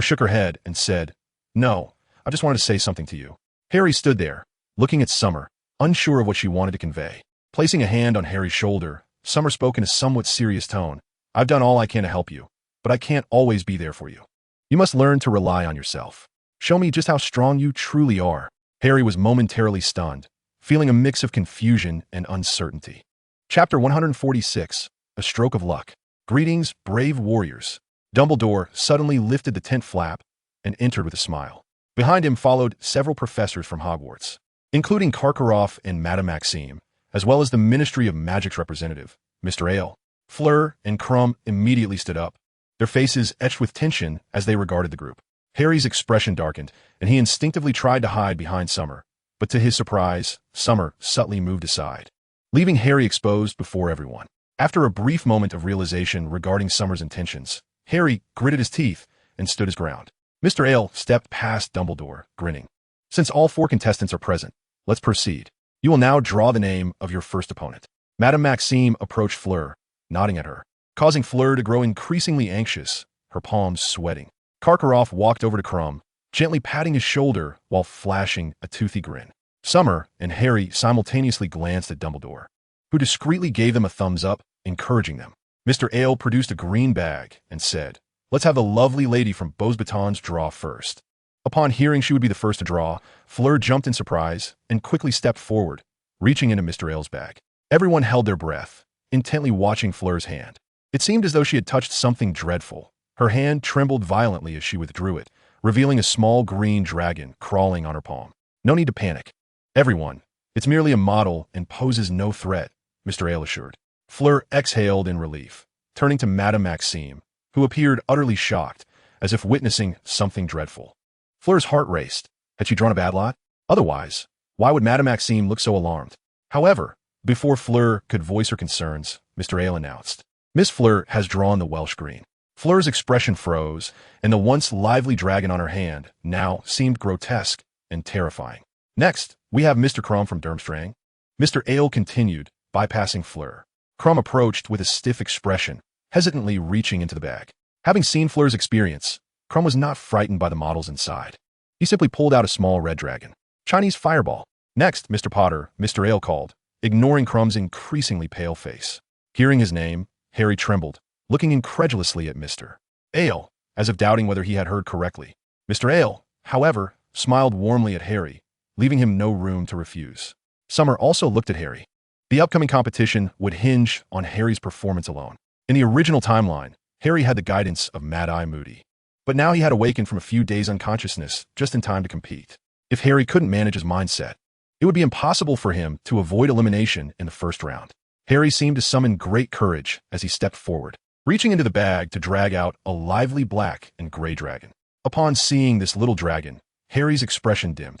shook her head and said, "No, I just wanted to say something to you." Harry stood there, looking at Summer, unsure of what she wanted to convey. Placing a hand on Harry's shoulder, Summer spoke in a somewhat serious tone, "I've done all I can to help you, but I can't always be there for you. You must learn to rely on yourself. Show me just how strong you truly are." Harry was momentarily stunned, feeling a mix of confusion and uncertainty. Chapter 146, A Stroke of Luck. Greetings, brave warriors. Dumbledore suddenly lifted the tent flap and entered with a smile. Behind him followed several professors from Hogwarts, including Karkaroff and Madame Maxime, as well as the Ministry of Magic's representative, Mr. Ale. Fleur and Crumb immediately stood up, their faces etched with tension as they regarded the group. Harry's expression darkened, and he instinctively tried to hide behind Summer, but to his surprise, Summer subtly moved aside, leaving Harry exposed before everyone. After a brief moment of realization regarding Summer's intentions, Harry gritted his teeth and stood his ground. Mr. Ale stepped past Dumbledore, grinning. "Since all 4 contestants are present, let's proceed. You will now draw the name of your first opponent." Madame Maxime approached Fleur, nodding at her, causing Fleur to grow increasingly anxious, her palms sweating. Karkaroff walked over to Crumb, gently patting his shoulder while flashing a toothy grin. Summer and Harry simultaneously glanced at Dumbledore, who discreetly gave them a thumbs up, encouraging them. Mr. Ale produced a green bag and said, "Let's have the lovely lady from Beauxbatons draw first." Upon hearing she would be the first to draw, Fleur jumped in surprise and quickly stepped forward, reaching into Mr. Ale's bag. Everyone held their breath, intently watching Fleur's hand. It seemed as though she had touched something dreadful. Her hand trembled violently as she withdrew it, revealing a small green dragon crawling on her palm. "No need to panic. Everyone, it's merely a model and poses no threat," Mr. Ale assured. Fleur exhaled in relief, turning to Madame Maxime, who appeared utterly shocked, as if witnessing something dreadful. Fleur's heart raced. Had she drawn a bad lot? Otherwise, why would Madame Maxime look so alarmed? However, before Fleur could voice her concerns, Mr. Ale announced, Miss Fleur has drawn the Welsh green. Fleur's expression froze, and the once lively dragon on her hand now seemed grotesque and terrifying. Next, we have Mr. Crumb from Durmstrang. Mr. Ale continued, bypassing Fleur. Crumb approached with a stiff expression, hesitantly reaching into the bag. Having seen Fleur's experience, Crumb was not frightened by the models inside. He simply pulled out a small red dragon. Chinese fireball. Next, Mr. Potter, Mr. Ale called, ignoring Crumb's increasingly pale face. Hearing his name, Harry trembled, looking incredulously at Mr. Ale, as if doubting whether he had heard correctly. Mr. Ale, however, smiled warmly at Harry, leaving him no room to refuse. Summer also looked at Harry. The upcoming competition would hinge on Harry's performance alone. In the original timeline, Harry had the guidance of Mad-Eye Moody. But now he had awakened from a few days' unconsciousness just in time to compete. If Harry couldn't manage his mindset, it would be impossible for him to avoid elimination in the first round. Harry seemed to summon great courage as he stepped forward, reaching into the bag to drag out a lively black and gray dragon. Upon seeing this little dragon, Harry's expression dimmed.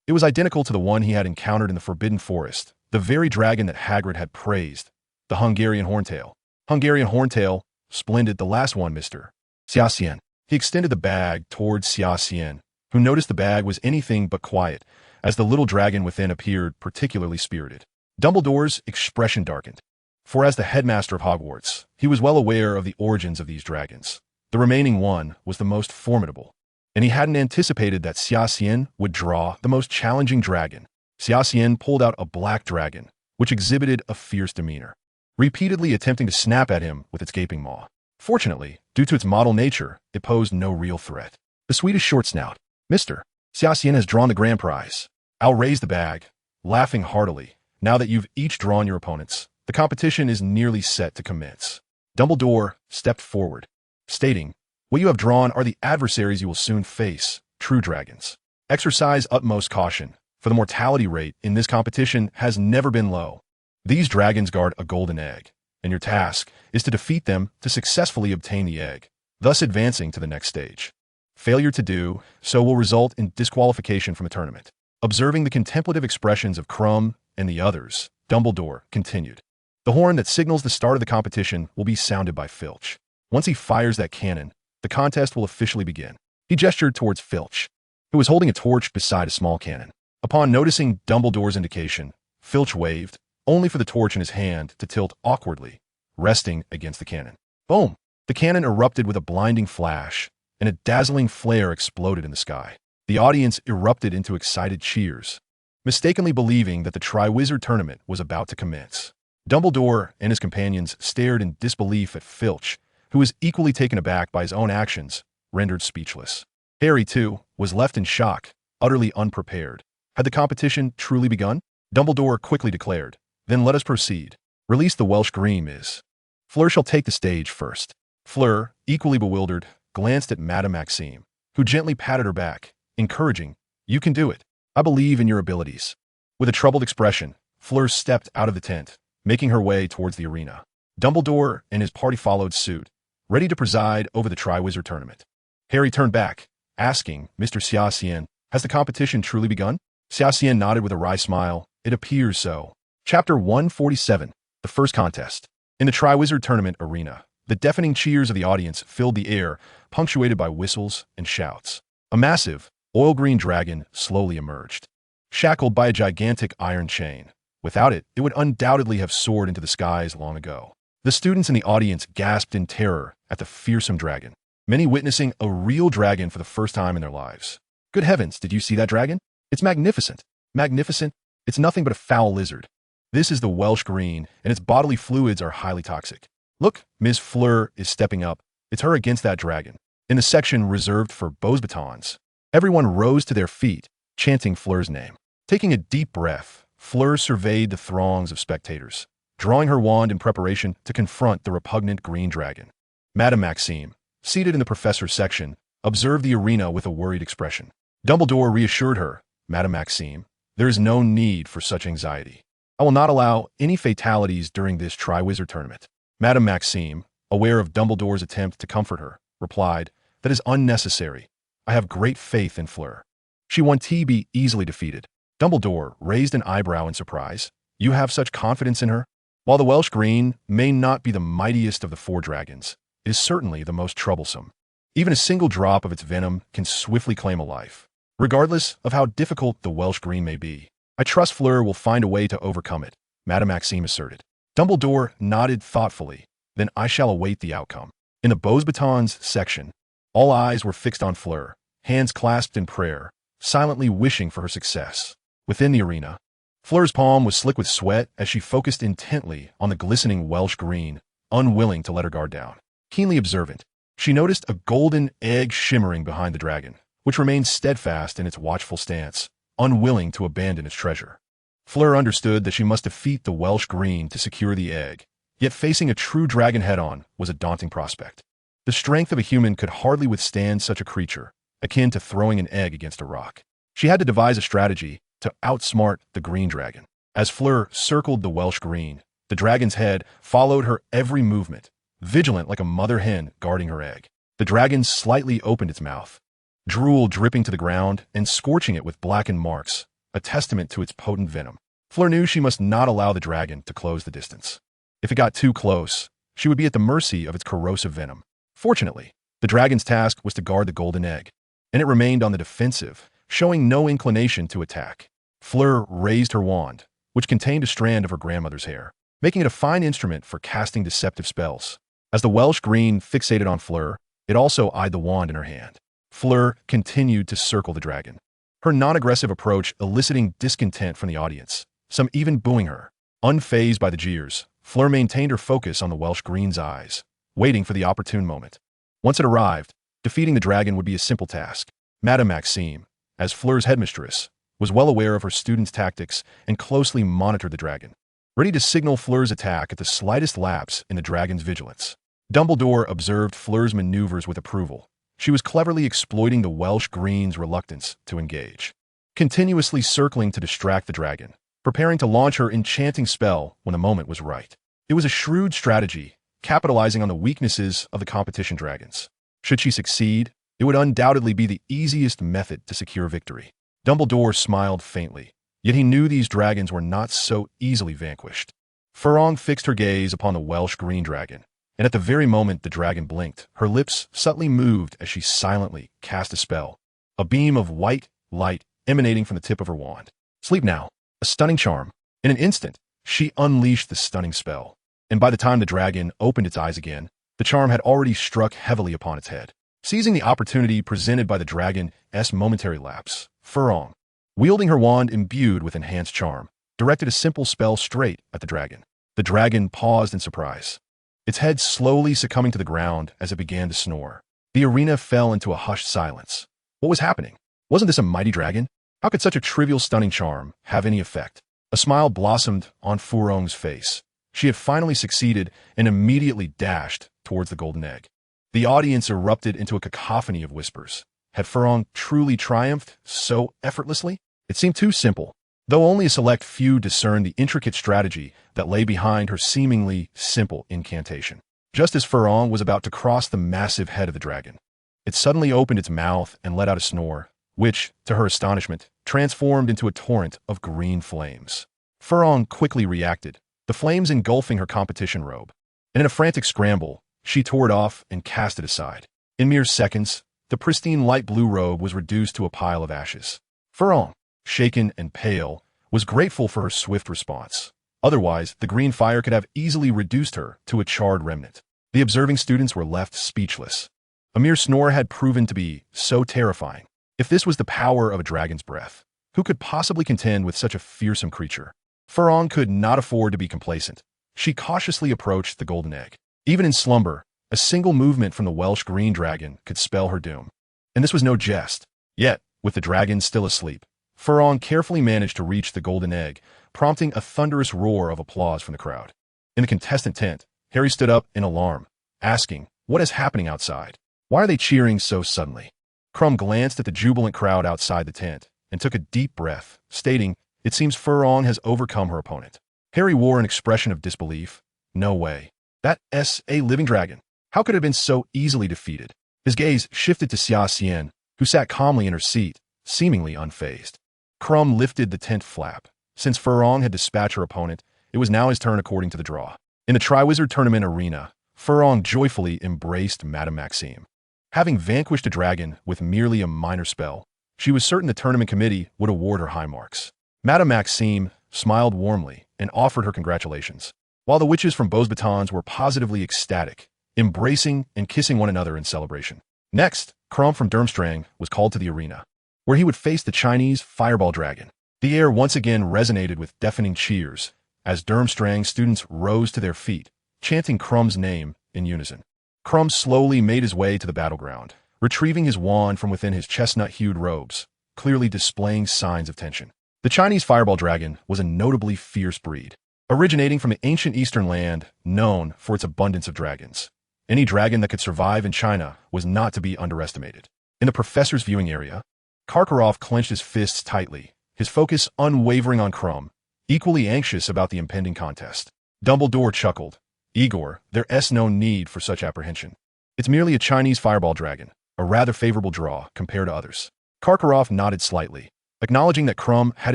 It was identical to the one he had encountered in the Forbidden Forest, the very dragon that Hagrid had praised, the Hungarian Horntail. Hungarian Horntail, splendid, the last one, Mr. Xia Xian. He extended the bag towards Xia Xian, who noticed the bag was anything but quiet, as the little dragon within appeared particularly spirited. Dumbledore's expression darkened, for as the headmaster of Hogwarts, he was well aware of the origins of these dragons. The remaining one was the most formidable, and he hadn't anticipated that Xia Xian would draw the most challenging dragon. Xia Xian pulled out a black dragon, which exhibited a fierce demeanor, repeatedly attempting to snap at him with its gaping maw. Fortunately, due to its model nature, it posed no real threat. The Swedish short snout, Mr. Xia Xian has drawn the grand prize. I'll raise the bag, laughing heartily. Now that you've each drawn your opponents, the competition is nearly set to commence. Dumbledore stepped forward, stating, what you have drawn are the adversaries you will soon face, true dragons. Exercise utmost caution, for the mortality rate in this competition has never been low. These dragons guard a golden egg, and your task is to defeat them to successfully obtain the egg, thus advancing to the next stage. Failure to do so will result in disqualification from a tournament. Observing the contemplative expressions of Crumb and the others, Dumbledore continued. The horn that signals the start of the competition will be sounded by Filch. Once he fires that cannon, the contest will officially begin. He gestured towards Filch, who was holding a torch beside a small cannon. Upon noticing Dumbledore's indication, Filch waved, only for the torch in his hand to tilt awkwardly, resting against the cannon. Boom! The cannon erupted with a blinding flash, and a dazzling flare exploded in the sky. The audience erupted into excited cheers, mistakenly believing that the Triwizard Tournament was about to commence. Dumbledore and his companions stared in disbelief at Filch, who was equally taken aback by his own actions, rendered speechless. Harry, too, was left in shock, utterly unprepared. Had the competition truly begun? Dumbledore quickly declared, then let us proceed. Release the Welsh green, Miss. Fleur shall take the stage first. Fleur, equally bewildered, glanced at Madame Maxime, who gently patted her back, encouraging, you can do it. I believe in your abilities. With a troubled expression, Fleur stepped out of the tent, making her way towards the arena. Dumbledore and his party followed suit, ready to preside over the Triwizard Tournament. Harry turned back, asking, Mr. Xia Xian, has the competition truly begun? Xia Xian nodded with a wry smile. It appears so. Chapter 147, The First Contest. In the Triwizard Tournament arena, the deafening cheers of the audience filled the air, punctuated by whistles and shouts. A massive, oil-green dragon slowly emerged, shackled by a gigantic iron chain. Without it, it would undoubtedly have soared into the skies long ago. The students in the audience gasped in terror at the fearsome dragon, many witnessing a real dragon for the first time in their lives. Good heavens, did you see that dragon? It's magnificent. Magnificent. It's nothing but a foul lizard. This is the Welsh green, and its bodily fluids are highly toxic. Look, Ms. Fleur is stepping up. It's her against that dragon. In the section reserved for bows batons, everyone rose to their feet, chanting Fleur's name. Taking a deep breath, Fleur surveyed the throngs of spectators, drawing her wand in preparation to confront the repugnant green dragon. Madame Maxime, seated in the professor's section, observed the arena with a worried expression. Dumbledore reassured her, Madame Maxime, there is no need for such anxiety. I will not allow any fatalities during this Triwizard Tournament. Madame Maxime, aware of Dumbledore's attempt to comfort her, replied, that is unnecessary. I have great faith in Fleur. She won't be easily defeated. Dumbledore raised an eyebrow in surprise. You have such confidence in her? While the Welsh Green may not be the mightiest of the four dragons, it is certainly the most troublesome. Even a single drop of its venom can swiftly claim a life. Regardless of how difficult the Welsh Green may be, I trust Fleur will find a way to overcome it, Madame Maxime asserted. Dumbledore nodded thoughtfully. Then I shall await the outcome. In the Beaux Batons section, all eyes were fixed on Fleur, hands clasped in prayer, silently wishing for her success. Within the arena, Fleur's palm was slick with sweat as she focused intently on the glistening Welsh Green, unwilling to let her guard down. Keenly observant, she noticed a golden egg shimmering behind the dragon, which remained steadfast in its watchful stance, unwilling to abandon its treasure. Fleur understood that she must defeat the Welsh Green to secure the egg, yet facing a true dragon head-on was a daunting prospect. The strength of a human could hardly withstand such a creature, akin to throwing an egg against a rock. She had to devise a strategy to outsmart the green dragon. As Fleur circled the Welsh Green, the dragon's head followed her every movement, vigilant like a mother hen guarding her egg. The dragon slightly opened its mouth, drool dripping to the ground and scorching it with blackened marks, a testament to its potent venom. Fleur knew she must not allow the dragon to close the distance. If it got too close, she would be at the mercy of its corrosive venom. Fortunately, the dragon's task was to guard the golden egg, and it remained on the defensive, showing no inclination to attack. Fleur raised her wand, which contained a strand of her grandmother's hair, making it a fine instrument for casting deceptive spells. As the Welsh Green fixated on Fleur, it also eyed the wand in her hand. Fleur continued to circle the dragon, her non-aggressive approach eliciting discontent from the audience, some even booing her. Unfazed by the jeers, Fleur maintained her focus on the Welsh Green's eyes, waiting for the opportune moment. Once it arrived, defeating the dragon would be a simple task. Madame Maxime, as Fleur's headmistress, was well aware of her students' tactics and closely monitored the dragon, ready to signal Fleur's attack at the slightest lapse in the dragon's vigilance. Dumbledore observed Fleur's maneuvers with approval. She was cleverly exploiting the Welsh Green's reluctance to engage, continuously circling to distract the dragon, preparing to launch her enchanting spell when the moment was right. It was a shrewd strategy, capitalizing on the weaknesses of the competition dragons. Should she succeed, it would undoubtedly be the easiest method to secure victory. Dumbledore smiled faintly, yet he knew these dragons were not so easily vanquished. Furong fixed her gaze upon the Welsh Green dragon, and at the very moment the dragon blinked, her lips subtly moved as she silently cast a spell, a beam of white light emanating from the tip of her wand. Sleep now, a stunning charm. In an instant, she unleashed the stunning spell, and by the time the dragon opened its eyes again, the charm had already struck heavily upon its head. Seizing the opportunity presented by the dragon's momentary lapse, Furong, wielding her wand imbued with enhanced charm, directed a simple spell straight at the dragon. The dragon paused in surprise, its head slowly succumbing to the ground as it began to snore. The arena fell into a hushed silence. What was happening? Wasn't this a mighty dragon? How could such a trivial stunning charm have any effect? A smile blossomed on Furong's face. She had finally succeeded and immediately dashed towards the golden egg. The audience erupted into a cacophony of whispers. Had Furong truly triumphed so effortlessly? It seemed too simple, though only a select few discerned the intricate strategy that lay behind her seemingly simple incantation. Just as Furong was about to cross the massive head of the dragon, it suddenly opened its mouth and let out a snore, which, to her astonishment, transformed into a torrent of green flames. Furong quickly reacted, the flames engulfing her competition robe, and in a frantic scramble, she tore it off and cast it aside. In mere seconds, the pristine light blue robe was reduced to a pile of ashes. Furong, shaken and pale, was grateful for her swift response. Otherwise, the green fire could have easily reduced her to a charred remnant. The observing students were left speechless. A mere snore had proven to be so terrifying. If this was the power of a dragon's breath, who could possibly contend with such a fearsome creature? Furong could not afford to be complacent. She cautiously approached the golden egg. Even in slumber, a single movement from the Welsh Green dragon could spell her doom. And this was no jest. Yet, with the dragon still asleep, Furong carefully managed to reach the golden egg, prompting a thunderous roar of applause from the crowd. In the contestant tent, Harry stood up in alarm, asking, "What is happening outside? Why are they cheering so suddenly?" Crumb glanced at the jubilant crowd outside the tent and took a deep breath, stating, "It seems Furong has overcome her opponent." Harry wore an expression of disbelief. No way. That's a living dragon. How could it have been so easily defeated? His gaze shifted to Xia Xian, who sat calmly in her seat, seemingly unfazed. Crumb lifted the tent flap, Since Furong had dispatched her opponent, it was now his turn according to the draw. In the Triwizard Tournament arena, Furong joyfully embraced Madame Maxime. Having vanquished a dragon with merely a minor spell, she was certain the tournament committee would award her high marks. Madame Maxime smiled warmly and offered her congratulations, while the witches from Beaux Batons were positively ecstatic, embracing and kissing one another in celebration. Next, Krum from Durmstrang was called to the arena, where he would face the Chinese Fireball Dragon. The air once again resonated with deafening cheers as Durmstrang students rose to their feet, chanting Krum's name in unison. Krum slowly made his way to the battleground, retrieving his wand from within his chestnut-hued robes, clearly displaying signs of tension. The Chinese Fireball Dragon was a notably fierce breed, originating from the ancient eastern land known for its abundance of dragons. Any dragon that could survive in China was not to be underestimated. In the professor's viewing area, Karkaroff clenched his fists tightly, his focus unwavering on Krum, equally anxious about the impending contest. Dumbledore chuckled. Igor, there's no need for such apprehension. It's merely a Chinese Fireball Dragon, a rather favorable draw compared to others. Karkaroff nodded slightly, acknowledging that Krum had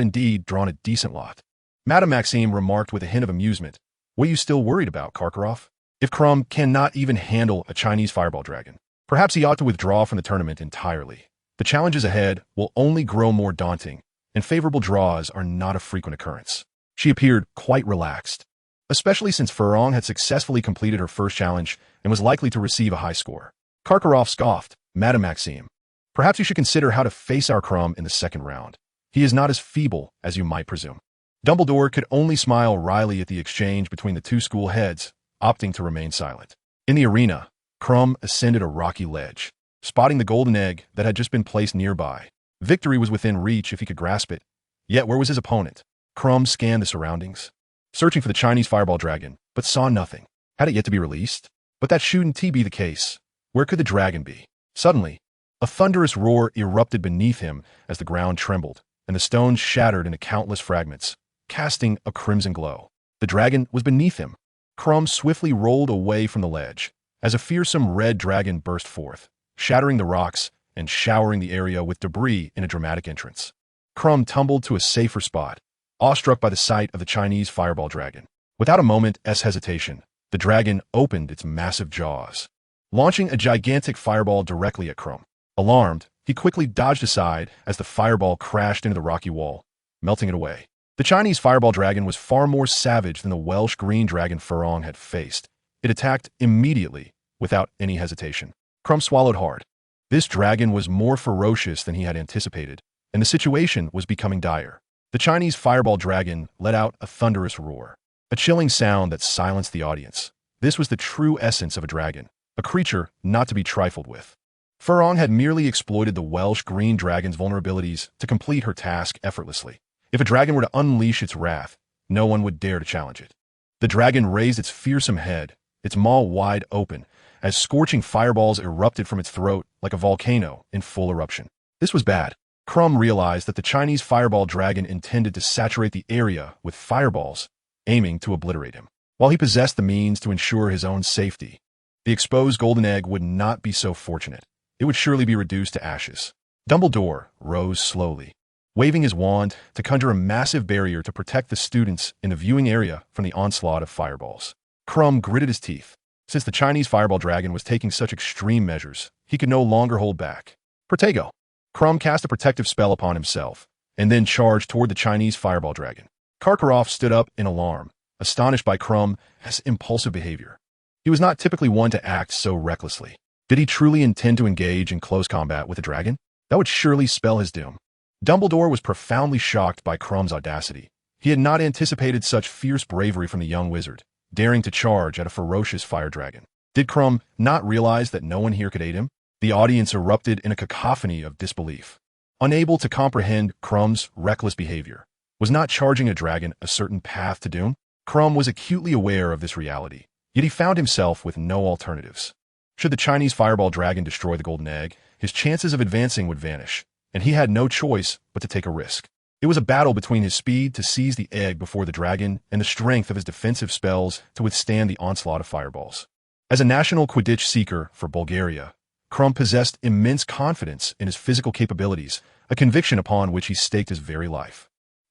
indeed drawn a decent lot. Madame Maxime remarked with a hint of amusement, "What are you still worried about, Karkaroff? If Krum cannot even handle a Chinese Fireball Dragon, perhaps he ought to withdraw from the tournament entirely. The challenges ahead will only grow more daunting, and favorable draws are not a frequent occurrence." She appeared quite relaxed, especially since Furong had successfully completed her first challenge and was likely to receive a high score. Karkaroff scoffed, "Madame Maxime, perhaps you should consider how to face our Krum in the second round. He is not as feeble as you might presume." Dumbledore could only smile wryly at the exchange between the two school heads, opting to remain silent. In the arena, Krum ascended a rocky ledge, spotting the golden egg that had just been placed nearby. Victory was within reach if he could grasp it. Yet where was his opponent? Krum scanned the surroundings, searching for the Chinese Fireball Dragon, but saw nothing. Had it yet to be released? But that shouldn't be the case. Where could the dragon be? Suddenly, a thunderous roar erupted beneath him as the ground trembled, and the stones shattered into countless fragments, casting a crimson glow. The dragon was beneath him. Krum swiftly rolled away from the ledge, as a fearsome red dragon burst forth, shattering the rocks and showering the area with debris in a dramatic entrance. Krum tumbled to a safer spot, awestruck by the sight of the Chinese Fireball Dragon. Without a moment's hesitation, the dragon opened its massive jaws, launching a gigantic fireball directly at Krum. Alarmed, he quickly dodged aside as the fireball crashed into the rocky wall, melting it away. The Chinese Fireball Dragon was far more savage than the Welsh Green Dragon Furong had faced. It attacked immediately, without any hesitation. Krum swallowed hard. This dragon was more ferocious than he had anticipated, and the situation was becoming dire. The Chinese Fireball Dragon let out a thunderous roar, a chilling sound that silenced the audience. This was the true essence of a dragon, a creature not to be trifled with. Furong had merely exploited the Welsh Green Dragon's vulnerabilities to complete her task effortlessly. If a dragon were to unleash its wrath, no one would dare to challenge it. The dragon raised its fearsome head, its maw wide open, as scorching fireballs erupted from its throat like a volcano in full eruption. This was bad. Krum realized that the Chinese Fireball Dragon intended to saturate the area with fireballs, aiming to obliterate him. While he possessed the means to ensure his own safety, the exposed golden egg would not be so fortunate. It would surely be reduced to ashes. Dumbledore rose slowly, waving his wand to conjure a massive barrier to protect the students in the viewing area from the onslaught of fireballs. Krum gritted his teeth. Since the Chinese Fireball Dragon was taking such extreme measures, he could no longer hold back. Protego. Krum cast a protective spell upon himself, and then charged toward the Chinese Fireball Dragon. Karkaroff stood up in alarm, astonished by Krum's impulsive behavior. He was not typically one to act so recklessly. Did he truly intend to engage in close combat with a dragon? That would surely spell his doom. Dumbledore was profoundly shocked by Krum's audacity. He had not anticipated such fierce bravery from the young wizard, daring to charge at a ferocious fire dragon. Did Krum not realize that no one here could aid him? The audience erupted in a cacophony of disbelief. Unable to comprehend Krum's reckless behavior, was not charging a dragon a certain path to doom? Krum was acutely aware of this reality, yet he found himself with no alternatives. Should the Chinese Fireball Dragon destroy the golden egg, his chances of advancing would vanish, and he had no choice but to take a risk. It was a battle between his speed to seize the egg before the dragon and the strength of his defensive spells to withstand the onslaught of fireballs. As a national Quidditch seeker for Bulgaria, Krum possessed immense confidence in his physical capabilities, a conviction upon which he staked his very life.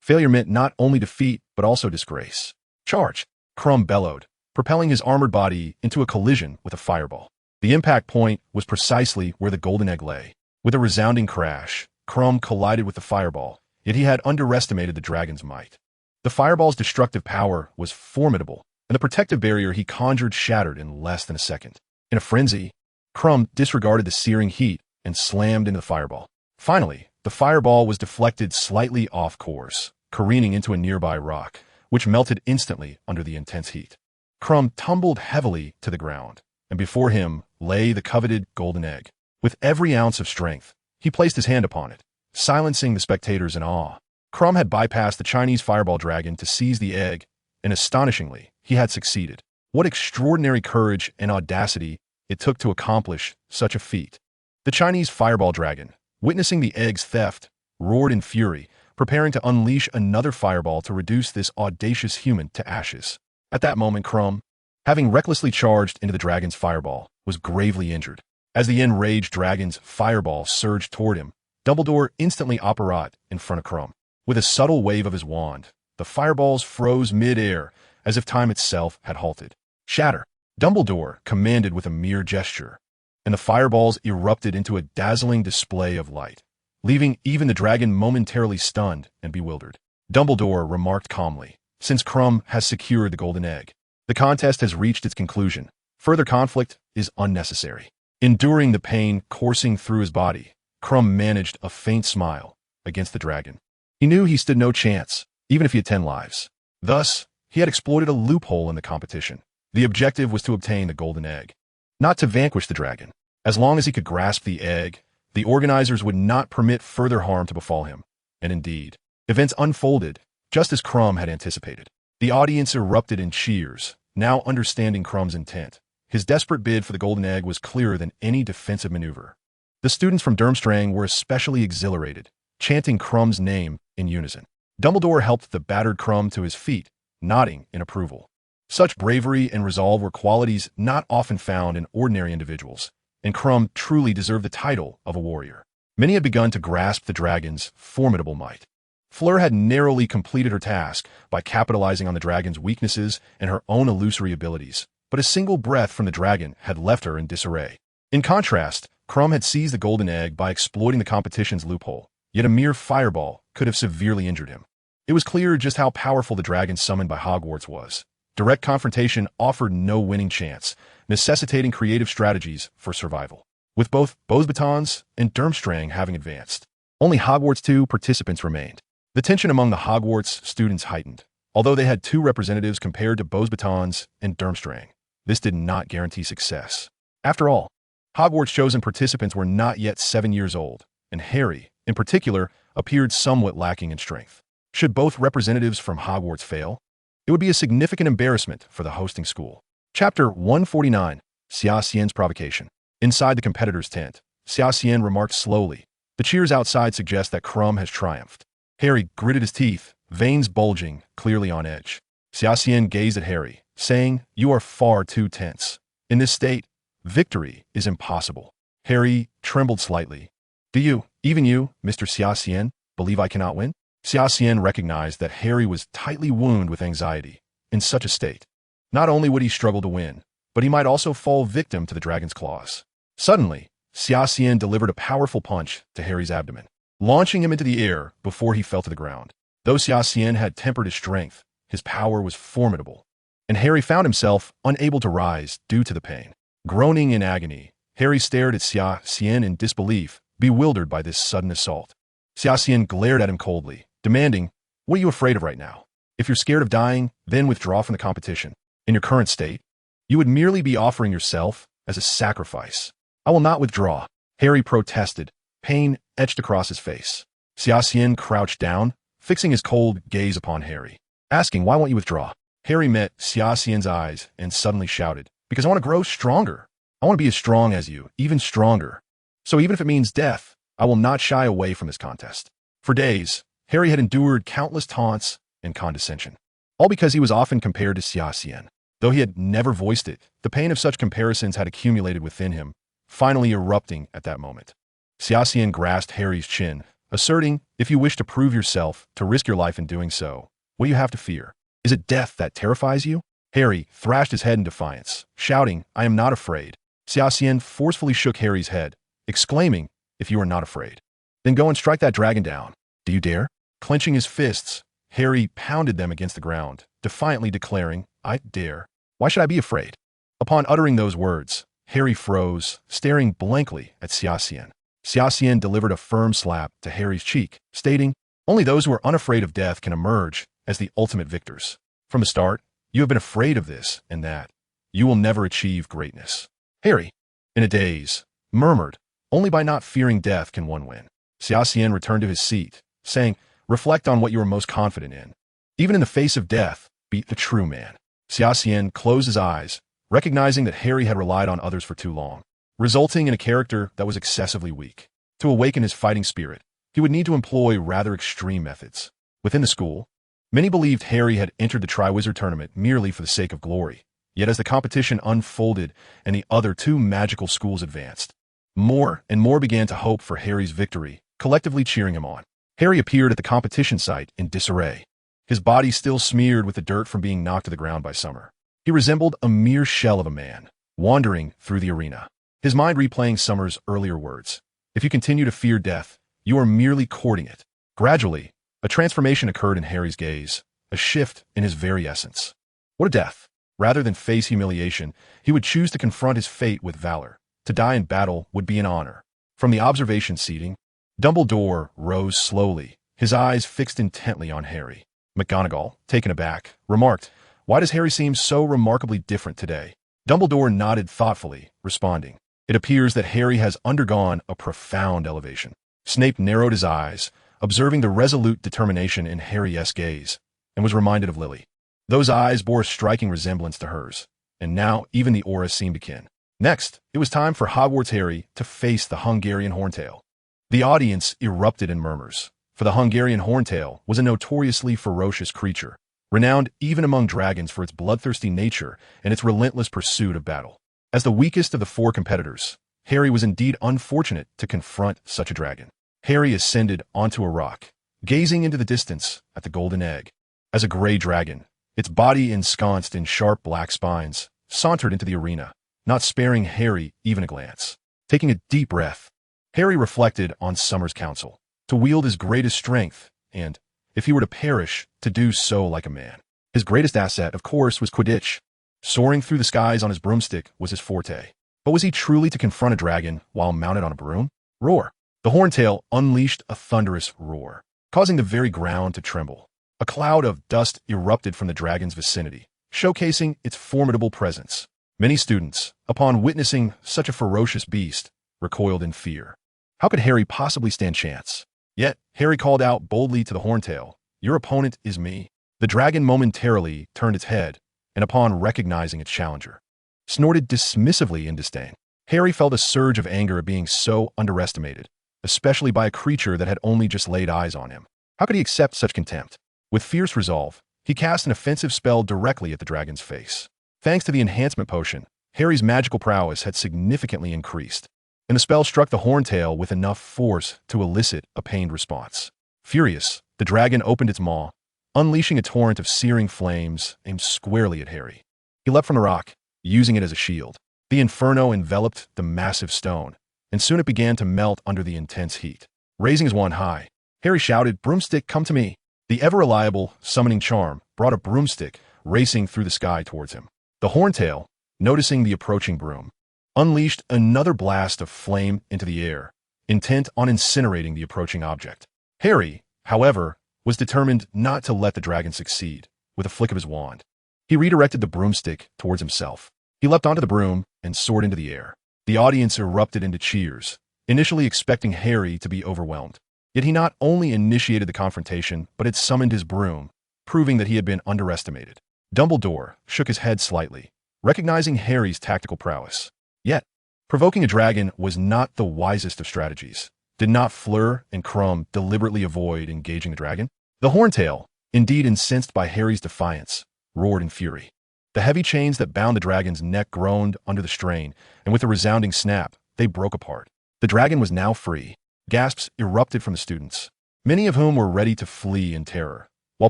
Failure meant not only defeat, but also disgrace. Charge! Crumb bellowed, propelling his armored body into a collision with a fireball. The impact point was precisely where the golden egg lay. With a resounding crash, Crumb collided with the fireball, yet he had underestimated the dragon's might. The fireball's destructive power was formidable, and the protective barrier he conjured shattered in less than a second. In a frenzy, Crumb disregarded the searing heat and slammed into the fireball. Finally, the fireball was deflected slightly off course, careening into a nearby rock, which melted instantly under the intense heat. Crumb tumbled heavily to the ground, and before him lay the coveted golden egg. With every ounce of strength, he placed his hand upon it, silencing the spectators in awe. Crumb had bypassed the Chinese fireball dragon to seize the egg, and astonishingly, he had succeeded. What extraordinary courage and audacity it took to accomplish such a feat. The Chinese fireball dragon, witnessing the egg's theft, roared in fury, preparing to unleash another fireball to reduce this audacious human to ashes. At that moment, Crumb, having recklessly charged into the dragon's fireball, was gravely injured. As the enraged dragon's fireball surged toward him, Dumbledore instantly apparat in front of Crumb. With a subtle wave of his wand, the fireballs froze mid-air as if time itself had halted. Shatter! Dumbledore commanded with a mere gesture, and the fireballs erupted into a dazzling display of light, leaving even the dragon momentarily stunned and bewildered. Dumbledore remarked calmly, "Since Crumb has secured the golden egg, the contest has reached its conclusion. Further conflict is unnecessary." Enduring the pain coursing through his body, Crumb managed a faint smile against the dragon. He knew he stood no chance, even if he had 10 lives. Thus, he had exploited a loophole in the competition. The objective was to obtain the golden egg, not to vanquish the dragon. As long as he could grasp the egg, the organizers would not permit further harm to befall him. And indeed, events unfolded just as Crumb had anticipated. The audience erupted in cheers, now understanding Crumb's intent. His desperate bid for the golden egg was clearer than any defensive maneuver. The students from Durmstrang were especially exhilarated, chanting Crumb's name in unison. Dumbledore helped the battered Crumb to his feet, nodding in approval. Such bravery and resolve were qualities not often found in ordinary individuals, and Crumb truly deserved the title of a warrior. Many had begun to grasp the dragon's formidable might. Fleur had narrowly completed her task by capitalizing on the dragon's weaknesses and her own illusory abilities, but a single breath from the dragon had left her in disarray. In contrast, Crumb had seized the golden egg by exploiting the competition's loophole, yet a mere fireball could have severely injured him. It was clear just how powerful the dragon summoned by Hogwarts was. Direct confrontation offered no winning chance, necessitating creative strategies for survival. With both Beauxbatons and Durmstrang having advanced, only Hogwarts 2 participants remained. The tension among the Hogwarts students heightened. Although they had 2 representatives compared to Beauxbatons and Durmstrang, this did not guarantee success. After all, Hogwarts' chosen participants were not yet 7 years old, and Harry, in particular, appeared somewhat lacking in strength. Should both representatives from Hogwarts fail, it would be a significant embarrassment for the hosting school. Chapter 149, Xia Xian's Provocation. Inside the competitor's tent, Xia Xian remarked slowly, "The cheers outside suggest that Crumb has triumphed." Harry gritted his teeth, veins bulging, clearly on edge. Xia Xian gazed at Harry, saying, "You are far too tense. In this state, victory is impossible." Harry trembled slightly. "Do you, even you, Mr. Xia Xian, believe I cannot win?" Xia Xian recognized that Harry was tightly wounded with anxiety. In such a state, not only would he struggle to win, but he might also fall victim to the dragon's claws. Suddenly, Xia Xian delivered a powerful punch to Harry's abdomen, launching him into the air before he fell to the ground. Though Xia Xian had tempered his strength, his power was formidable, and Harry found himself unable to rise due to the pain. Groaning in agony, Harry stared at Xia Xian in disbelief, bewildered by this sudden assault. Xia Xian glared at him coldly, demanding, "What are you afraid of right now? If you're scared of dying, then withdraw from the competition. In your current state, you would merely be offering yourself as a sacrifice." "I will not withdraw," Harry protested, pain etched across his face. Xia Xian crouched down, fixing his cold gaze upon Harry, asking, "Why won't you withdraw?" Harry met Xia Xian's eyes and suddenly shouted, "Because I want to grow stronger. I want to be as strong as you, even stronger. So even if it means death, I will not shy away from this contest." For days, Harry had endured countless taunts and condescension, all because he was often compared to Xia Xian. Though he had never voiced it, the pain of such comparisons had accumulated within him, finally erupting at that moment. Xia Xian grasped Harry's chin, asserting, if you wish to prove yourself, to risk your life in doing so, what do you have to fear? Is it death that terrifies you? Harry thrashed his head in defiance, shouting, I am not afraid. Xia Xian forcefully shook Harry's head, exclaiming, if you are not afraid, then go and strike that dragon down. Do you dare? Clenching his fists, Harry pounded them against the ground, defiantly declaring, I dare. Why should I be afraid? Upon uttering those words, Harry froze, staring blankly at Xia Xian. Xia Xian delivered a firm slap to Harry's cheek, stating, only those who are unafraid of death can emerge as the ultimate victors. From the start, you have been afraid of this and that. You will never achieve greatness. Harry, in a daze, murmured, only by not fearing death can one win. Xia Xian returned to his seat, saying, reflect on what you are most confident in. Even in the face of death, be the true man. Xia Xian closed his eyes, recognizing that Harry had relied on others for too long, resulting in a character that was excessively weak. To awaken his fighting spirit, he would need to employ rather extreme methods. Within the school, many believed Harry had entered the Triwizard Tournament merely for the sake of glory. Yet as the competition unfolded and the other two magical schools advanced, more and more began to hope for Harry's victory, collectively cheering him on. Harry appeared at the competition site in disarray, his body still smeared with the dirt from being knocked to the ground by Summer. He resembled a mere shell of a man, wandering through the arena, his mind replaying Summer's earlier words. If you continue to fear death, you are merely courting it. Gradually, a transformation occurred in Harry's gaze, a shift in his very essence. What a death! Rather than face humiliation, he would choose to confront his fate with valor. To die in battle would be an honor. From the observation seating, Dumbledore rose slowly, his eyes fixed intently on Harry. McGonagall, taken aback, remarked, why does Harry seem so remarkably different today? Dumbledore nodded thoughtfully, responding, it appears that Harry has undergone a profound elevation. Snape narrowed his eyes, observing the resolute determination in Harry's gaze, and was reminded of Lily. Those eyes bore a striking resemblance to hers, and now even the aura seemed akin. Next, it was time for Hogwarts Harry to face the Hungarian Horntail. The audience erupted in murmurs, for the Hungarian Horntail was a notoriously ferocious creature, renowned even among dragons for its bloodthirsty nature and its relentless pursuit of battle. As the weakest of the four competitors, Harry was indeed unfortunate to confront such a dragon. Harry ascended onto a rock, gazing into the distance at the golden egg. As a gray dragon, its body ensconced in sharp black spines, sauntered into the arena, not sparing Harry even a glance. Taking a deep breath, Harry reflected on Summer's counsel, to wield his greatest strength, and, if he were to perish, to do so like a man. His greatest asset, of course, was Quidditch. Soaring through the skies on his broomstick was his forte. But was he truly to confront a dragon while mounted on a broom? Roar! The Horntail unleashed a thunderous roar, causing the very ground to tremble. A cloud of dust erupted from the dragon's vicinity, showcasing its formidable presence. Many students, upon witnessing such a ferocious beast, recoiled in fear. How could Harry possibly stand chance? Yet, Harry called out boldly to the Horntail, your opponent is me. The dragon momentarily turned its head, and upon recognizing its challenger, snorted dismissively in disdain. Harry felt a surge of anger at being so underestimated, especially by a creature that had only just laid eyes on him. How could he accept such contempt? With fierce resolve, he cast an offensive spell directly at the dragon's face. Thanks to the enhancement potion, Harry's magical prowess had significantly increased, and the spell struck the Horntail with enough force to elicit a pained response. Furious, the dragon opened its maw, unleashing a torrent of searing flames aimed squarely at Harry. He leapt from the rock, using it as a shield. The inferno enveloped the massive stone, and soon it began to melt under the intense heat. Raising his wand high, Harry shouted, broomstick, come to me. The ever-reliable summoning charm brought a broomstick racing through the sky towards him. The Horntail, noticing the approaching broom, unleashed another blast of flame into the air, intent on incinerating the approaching object. Harry, however, was determined not to let the dragon succeed. With a flick of his wand, he redirected the broomstick towards himself. He leapt onto the broom and soared into the air. The audience erupted into cheers, initially expecting Harry to be overwhelmed. Yet he not only initiated the confrontation, but had summoned his broom, proving that he had been underestimated. Dumbledore shook his head slightly, recognizing Harry's tactical prowess. Yet, provoking a dragon was not the wisest of strategies. Did not Fleur and Crumb deliberately avoid engaging the dragon? The Horntail, indeed incensed by Harry's defiance, roared in fury. The heavy chains that bound the dragon's neck groaned under the strain, and with a resounding snap, they broke apart. The dragon was now free. Gasps erupted from the students, many of whom were ready to flee in terror, while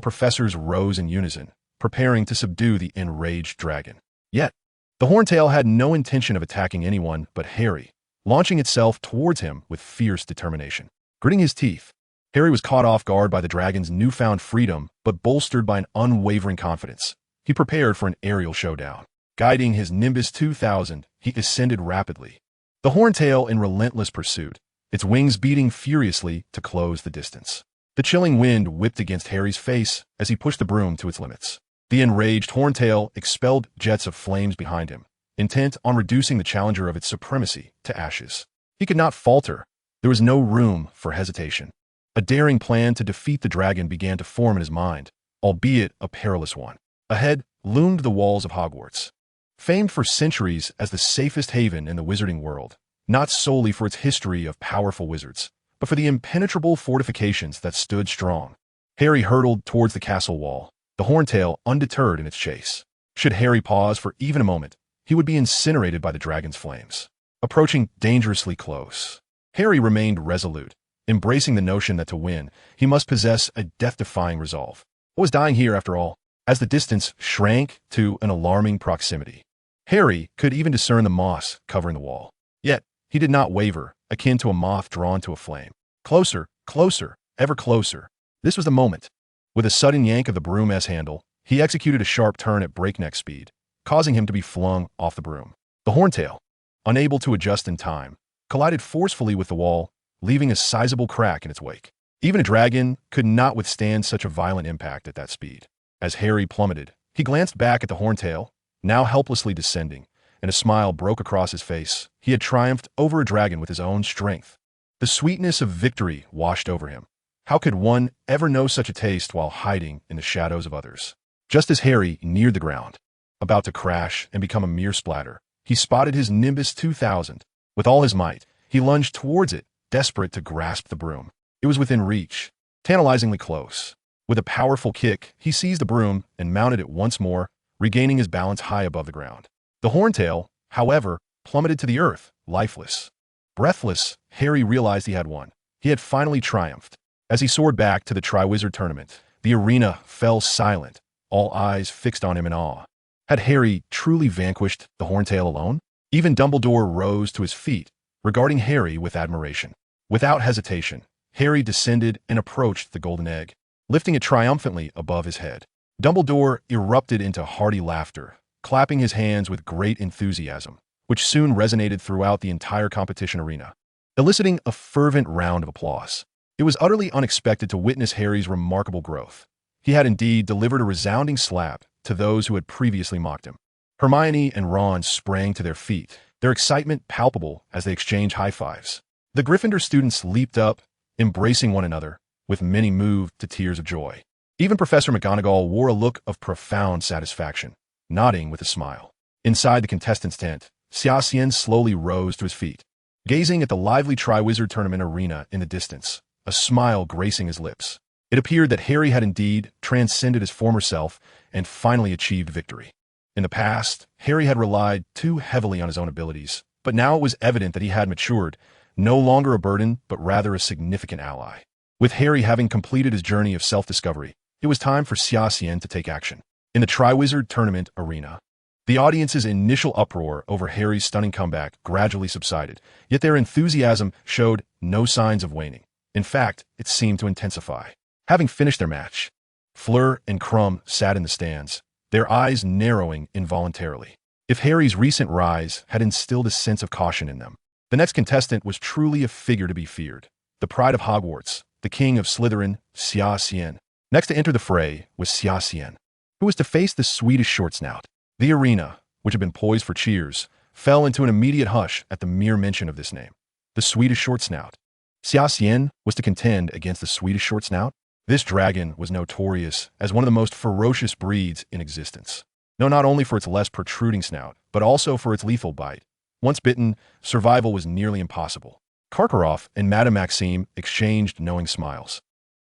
professors rose in unison, preparing to subdue the enraged dragon. Yet, the Horntail had no intention of attacking anyone but Harry, launching itself towards him with fierce determination. Gritting his teeth, Harry was caught off guard by the dragon's newfound freedom, but bolstered by an unwavering confidence. He prepared for an aerial showdown. Guiding his Nimbus 2000, he ascended rapidly, the Horntail in relentless pursuit, its wings beating furiously to close the distance. The chilling wind whipped against Harry's face as he pushed the broom to its limits. The enraged Horntail expelled jets of flames behind him, intent on reducing the challenger of its supremacy to ashes. He could not falter. There was no room for hesitation. A daring plan to defeat the dragon began to form in his mind, albeit a perilous one. Ahead loomed the walls of Hogwarts, famed for centuries as the safest haven in the wizarding world, not solely for its history of powerful wizards, but for the impenetrable fortifications that stood strong. Harry hurtled towards the castle wall, the Horntail undeterred in its chase. Should Harry pause for even a moment, he would be incinerated by the dragon's flames. Approaching dangerously close, Harry remained resolute, embracing the notion that to win, he must possess a death-defying resolve. What was dying here, after all? As the distance shrank to an alarming proximity, Harry could even discern the moss covering the wall. Yet, he did not waver, akin to a moth drawn to a flame. Closer, closer, ever closer. This was the moment. With a sudden yank of the broom's handle, he executed a sharp turn at breakneck speed, causing him to be flung off the broom. The Horntail, unable to adjust in time, collided forcefully with the wall, leaving a sizable crack in its wake. Even a dragon could not withstand such a violent impact at that speed. As Harry plummeted, he glanced back at the Horntail, now helplessly descending, and a smile broke across his face. He had triumphed over a dragon with his own strength. The sweetness of victory washed over him. How could one ever know such a taste while hiding in the shadows of others? Just as Harry neared the ground, about to crash and become a mere splatter, he spotted his Nimbus 2000. With all his might, he lunged towards it, desperate to grasp the broom. It was within reach, tantalizingly close. With a powerful kick, he seized the broom and mounted it once more, regaining his balance high above the ground. The Horntail, however, plummeted to the earth, lifeless. Breathless, Harry realized he had won. He had finally triumphed. As he soared back to the Triwizard Tournament, the arena fell silent, all eyes fixed on him in awe. Had Harry truly vanquished the Horntail alone? Even Dumbledore rose to his feet, regarding Harry with admiration. Without hesitation, Harry descended and approached the golden egg, lifting it triumphantly above his head. Dumbledore erupted into hearty laughter, clapping his hands with great enthusiasm, which soon resonated throughout the entire competition arena, eliciting a fervent round of applause. It was utterly unexpected to witness Harry's remarkable growth. He had indeed delivered a resounding slap to those who had previously mocked him. Hermione and Ron sprang to their feet, their excitement palpable as they exchanged high-fives. The Gryffindor students leaped up, embracing one another, with many moved to tears of joy. Even Professor McGonagall wore a look of profound satisfaction, nodding with a smile. Inside the contestants' tent, Xia Xian slowly rose to his feet, gazing at the lively Triwizard Tournament arena in the distance, a smile gracing his lips. It appeared that Harry had indeed transcended his former self and finally achieved victory. In the past, Harry had relied too heavily on his own abilities, but now it was evident that he had matured, no longer a burden, but rather a significant ally. With Harry having completed his journey of self-discovery, it was time for Xia Xian to take action. In the Triwizard Tournament arena, the audience's initial uproar over Harry's stunning comeback gradually subsided, yet their enthusiasm showed no signs of waning. In fact, it seemed to intensify. Having finished their match, Fleur and Crumb sat in the stands, their eyes narrowing involuntarily. If Harry's recent rise had instilled a sense of caution in them, the next contestant was truly a figure to be feared. The pride of Hogwarts, the king of Slytherin, Xia Xian. Next to enter the fray was Xia Xian, who was to face the Swedish short snout. The arena, which had been poised for cheers, fell into an immediate hush at the mere mention of this name. The Swedish short snout. Xia Xian was to contend against the Swedish short snout? This dragon was notorious as one of the most ferocious breeds in existence. Known not only for its less protruding snout, but also for its lethal bite. Once bitten, survival was nearly impossible. Karkaroff and Madame Maxime exchanged knowing smiles,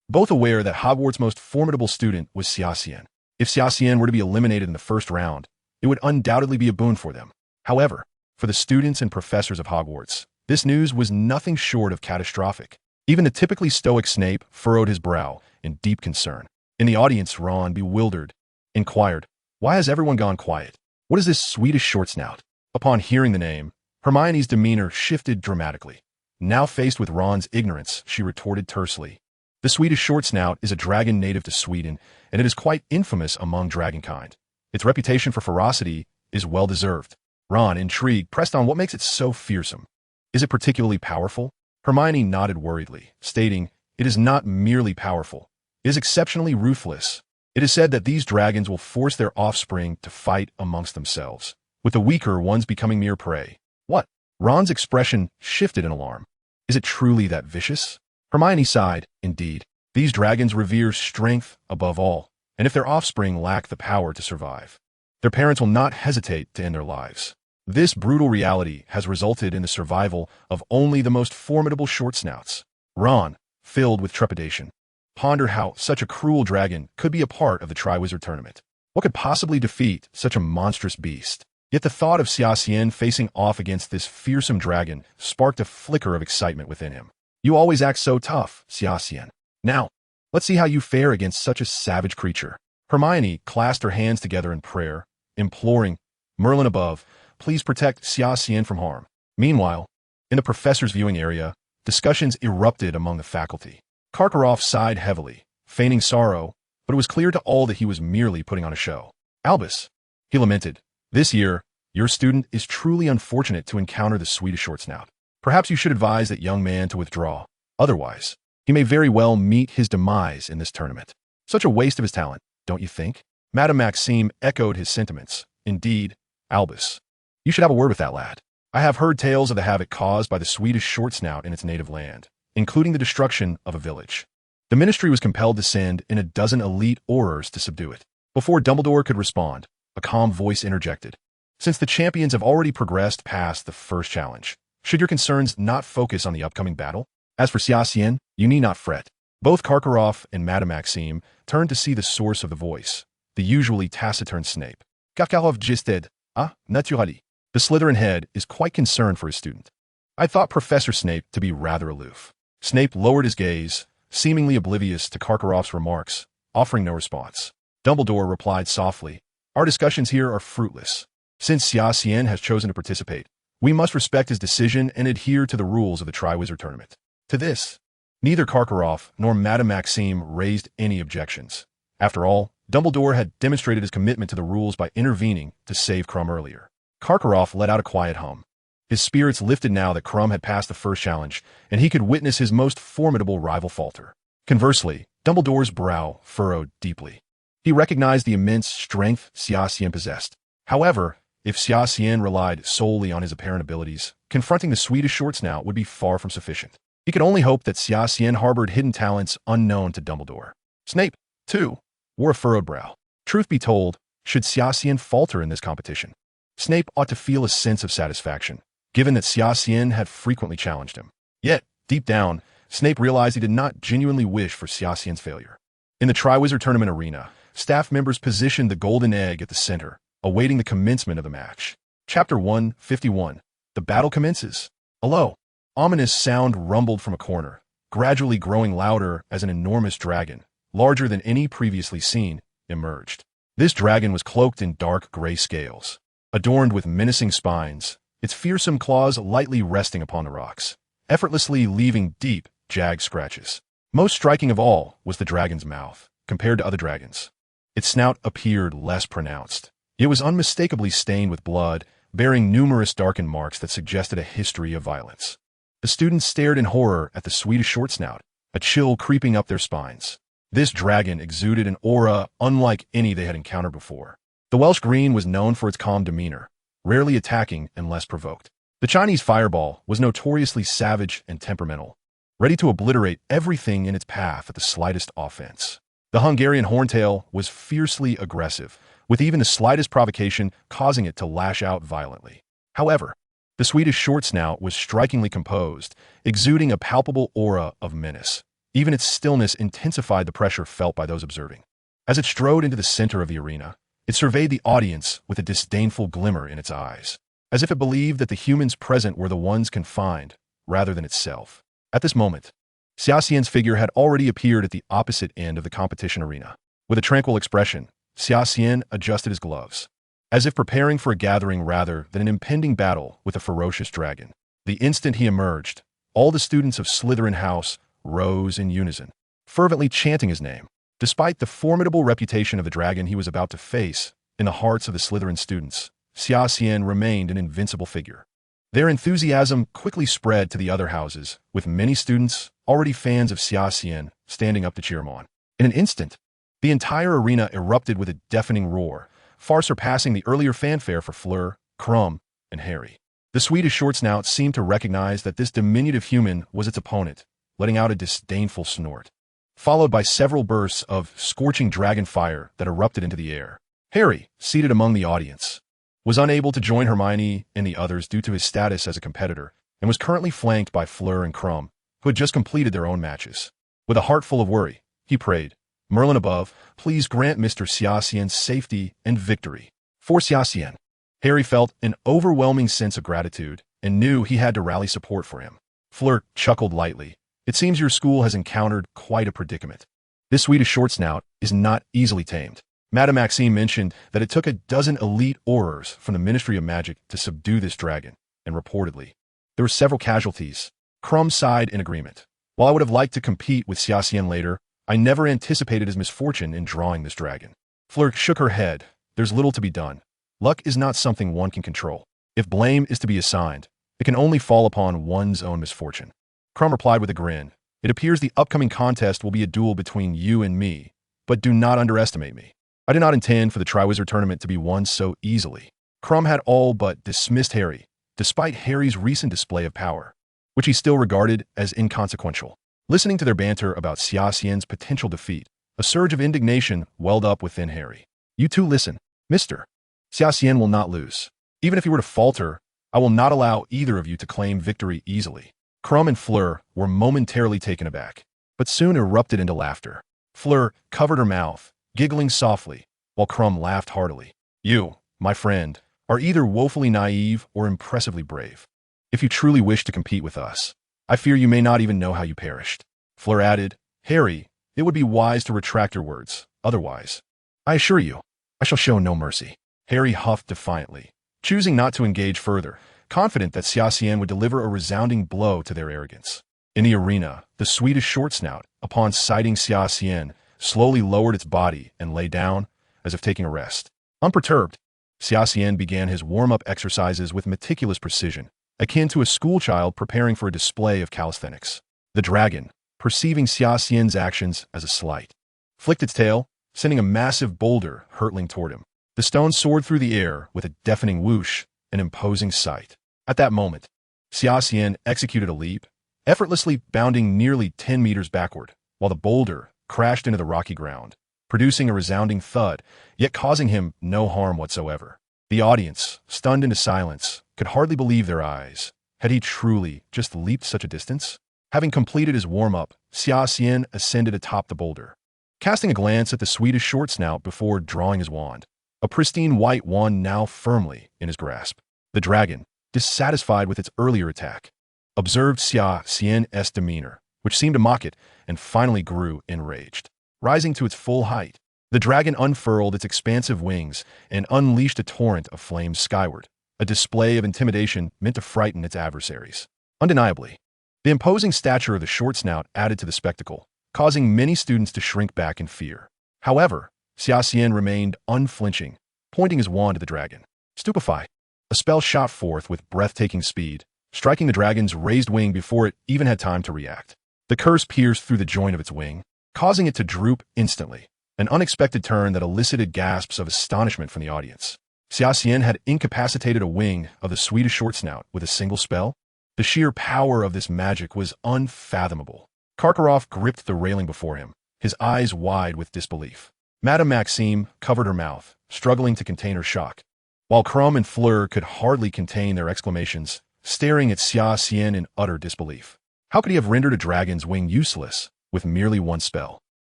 both aware that Hogwarts' most formidable student was Xia Xian. If Xia Xian were to be eliminated in the first round, it would undoubtedly be a boon for them. However, for the students and professors of Hogwarts, this news was nothing short of catastrophic. Even the typically stoic Snape furrowed his brow in deep concern. In the audience, Ron, bewildered, inquired, "Why has everyone gone quiet? What is this Swedish short snout?" Upon hearing the name, Hermione's demeanor shifted dramatically. Now faced with Ron's ignorance, she retorted tersely, "The Swedish short snout is a dragon native to Sweden, and it is quite infamous among dragonkind. Its reputation for ferocity is well-deserved." Ron, intrigued, pressed on what makes it so fearsome. "Is it particularly powerful?" Hermione nodded worriedly, stating, "It is not merely powerful. It is exceptionally ruthless. It is said that these dragons will force their offspring to fight amongst themselves, with the weaker ones becoming mere prey." "What?" Ron's expression shifted in alarm. "Is it truly that vicious?" Hermione sighed. "Indeed, these dragons revere strength above all, and if their offspring lack the power to survive, their parents will not hesitate to end their lives. This brutal reality has resulted in the survival of only the most formidable short snouts." Ron, filled with trepidation, pondered how such a cruel dragon could be a part of the Triwizard Tournament. What could possibly defeat such a monstrous beast? Yet the thought of Xia Xian facing off against this fearsome dragon sparked a flicker of excitement within him. "You always act so tough, Xia Xian. Now, let's see how you fare against such a savage creature." Hermione clasped her hands together in prayer, imploring, "Merlin above, please protect Xia Xian from harm." Meanwhile, in the professor's viewing area, discussions erupted among the faculty. Karkaroff sighed heavily, feigning sorrow, but it was clear to all that he was merely putting on a show. "Albus," he lamented, "this year, your student is truly unfortunate to encounter the Swedish short snout. Perhaps you should advise that young man to withdraw. Otherwise, he may very well meet his demise in this tournament. Such a waste of his talent, don't you think?" Madame Maxime echoed his sentiments. "Indeed, Albus, you should have a word with that lad. I have heard tales of the havoc caused by the Swedish short snout in its native land, including the destruction of a village. The ministry was compelled to send in a dozen elite aurors to subdue it." Before Dumbledore could respond, a calm voice interjected. "Since the champions have already progressed past the first challenge, should your concerns not focus on the upcoming battle? As for Xia Xian, you need not fret." Both Karkaroff and Madame Maxime turned to see the source of the voice, the usually taciturn Snape. Karkaroff gisted, "Ah, naturally. The Slytherin head is quite concerned for his student. I thought Professor Snape to be rather aloof." Snape lowered his gaze, seemingly oblivious to Karkaroff's remarks, offering no response. Dumbledore replied softly, "Our discussions here are fruitless. Since Xia Xian has chosen to participate, we must respect his decision and adhere to the rules of the Triwizard Tournament." To this, neither Karkaroff nor Madame Maxime raised any objections. After all, Dumbledore had demonstrated his commitment to the rules by intervening to save Krum earlier. Karkaroff let out a quiet hum. His spirits lifted now that Krum had passed the first challenge, and he could witness his most formidable rival falter. Conversely, Dumbledore's brow furrowed deeply. He recognized the immense strength Xia Xian possessed. However, if Xia Xian relied solely on his apparent abilities, confronting the Swedish short snout would be far from sufficient. He could only hope that Xia Xian harbored hidden talents unknown to Dumbledore. Snape, too, wore a furrowed brow. Truth be told, should Xia Xian falter in this competition, Snape ought to feel a sense of satisfaction, given that Xia Xian had frequently challenged him. Yet, deep down, Snape realized he did not genuinely wish for Xia Xian's failure. In the Triwizard Tournament arena, staff members positioned the golden egg at the center, awaiting the commencement of the match. Chapter 151. The battle commences. A low, ominous sound rumbled from a corner, gradually growing louder as an enormous dragon, larger than any previously seen, emerged. This dragon was cloaked in dark gray scales, adorned with menacing spines, its fearsome claws lightly resting upon the rocks, effortlessly leaving deep, jagged scratches. Most striking of all was the dragon's mouth. Compared to other dragons, its snout appeared less pronounced. It was unmistakably stained with blood, bearing numerous darkened marks that suggested a history of violence. The students stared in horror at the Swedish short snout, a chill creeping up their spines. This dragon exuded an aura unlike any they had encountered before. The Welsh Green was known for its calm demeanor, rarely attacking unless provoked. The Chinese Fireball was notoriously savage and temperamental, ready to obliterate everything in its path at the slightest offense. The Hungarian Horntail was fiercely aggressive, with even the slightest provocation causing it to lash out violently. However, the Swedish short snout was strikingly composed, exuding a palpable aura of menace. Even its stillness intensified the pressure felt by those observing. As it strode into the center of the arena, it surveyed the audience with a disdainful glimmer in its eyes, as if it believed that the humans present were the ones confined, rather than itself. At this moment, Xia Xian's figure had already appeared at the opposite end of the competition arena. With a tranquil expression, Xia Xian adjusted his gloves, as if preparing for a gathering rather than an impending battle with a ferocious dragon. The instant he emerged, all the students of Slytherin House rose in unison, fervently chanting his name. Despite the formidable reputation of the dragon he was about to face, in the hearts of the Slytherin students, Xia Xian remained an invincible figure. Their enthusiasm quickly spread to the other houses, with many students, already fans of Xia Xian, standing up to cheer him on. In an instant, the entire arena erupted with a deafening roar, far surpassing the earlier fanfare for Fleur, Krum, and Harry. The Swedish short snout seemed to recognize that this diminutive human was its opponent, letting out a disdainful snort, followed by several bursts of scorching dragon fire that erupted into the air. Harry, seated among the audience, was unable to join Hermione and the others due to his status as a competitor, and was currently flanked by Fleur and Krum, who had just completed their own matches. With a heart full of worry, he prayed, "Merlin above, please grant Mr. Xia Xian safety and victory." For Xia Xian, Harry felt an overwhelming sense of gratitude and knew he had to rally support for him. Fleur chuckled lightly. "It seems your school has encountered quite a predicament. This Swedish short snout is not easily tamed." Madame Maxime mentioned that it took a dozen elite aurors from the Ministry of Magic to subdue this dragon, and reportedly, there were several casualties. Krum sighed in agreement. "While I would have liked to compete with Xia Xian later, I never anticipated his misfortune in drawing this dragon." Fleur shook her head. "There's little to be done. Luck is not something one can control. If blame is to be assigned, it can only fall upon one's own misfortune." Krum replied with a grin. "It appears the upcoming contest will be a duel between you and me, but do not underestimate me. I did not intend for the Triwizard Tournament to be won so easily." Krum had all but dismissed Harry, despite Harry's recent display of power, which he still regarded as inconsequential. Listening to their banter about Xia Xian's potential defeat, a surge of indignation welled up within Harry. "You two listen, mister. Xia Xian will not lose. Even if he were to falter, I will not allow either of you to claim victory easily." Krum and Fleur were momentarily taken aback, but soon erupted into laughter. Fleur covered her mouth, giggling softly, while Krum laughed heartily. "You, my friend, are either woefully naive or impressively brave. If you truly wish to compete with us, I fear you may not even know how you perished." Fleur added, "Harry, it would be wise to retract your words. Otherwise, I assure you, I shall show no mercy." Harry huffed defiantly, choosing not to engage further, confident that Xia Xian would deliver a resounding blow to their arrogance. In the arena, the Swedish short snout, upon sighting Xia Xian, slowly lowered its body and lay down, as if taking a rest. Unperturbed, Xia Xian began his warm-up exercises with meticulous precision, akin to a schoolchild preparing for a display of calisthenics. The dragon, perceiving Xia Xian's actions as a slight, flicked its tail, sending a massive boulder hurtling toward him. The stone soared through the air with a deafening whoosh, an imposing sight. At that moment, Xia Xian executed a leap, effortlessly bounding nearly 10 meters backward, while the boulder crashed into the rocky ground, producing a resounding thud, yet causing him no harm whatsoever. The audience, stunned into silence, could hardly believe their eyes. Had he truly just leaped such a distance? Having completed his warm-up, Xia Xian ascended atop the boulder, casting a glance at the Swedish short snout before drawing his wand, a pristine white wand now firmly in his grasp. The dragon, dissatisfied with its earlier attack, observed Xia Xian's demeanor, which seemed to mock it, and finally grew enraged. Rising to its full height, the dragon unfurled its expansive wings and unleashed a torrent of flames skyward, a display of intimidation meant to frighten its adversaries. Undeniably, the imposing stature of the short snout added to the spectacle, causing many students to shrink back in fear. However, Xia Xian remained unflinching, pointing his wand at the dragon. "Stupefy." A spell shot forth with breathtaking speed, striking the dragon's raised wing before it even had time to react. The curse pierced through the joint of its wing, causing it to droop instantly, an unexpected turn that elicited gasps of astonishment from the audience. Xia Xian had incapacitated a wing of the Swedish short snout with a single spell. The sheer power of this magic was unfathomable. Karkaroff gripped the railing before him, his eyes wide with disbelief. Madame Maxime covered her mouth, struggling to contain her shock, while Krum and Fleur could hardly contain their exclamations, staring at Xia Xian in utter disbelief. How could he have rendered a dragon's wing useless with merely one spell?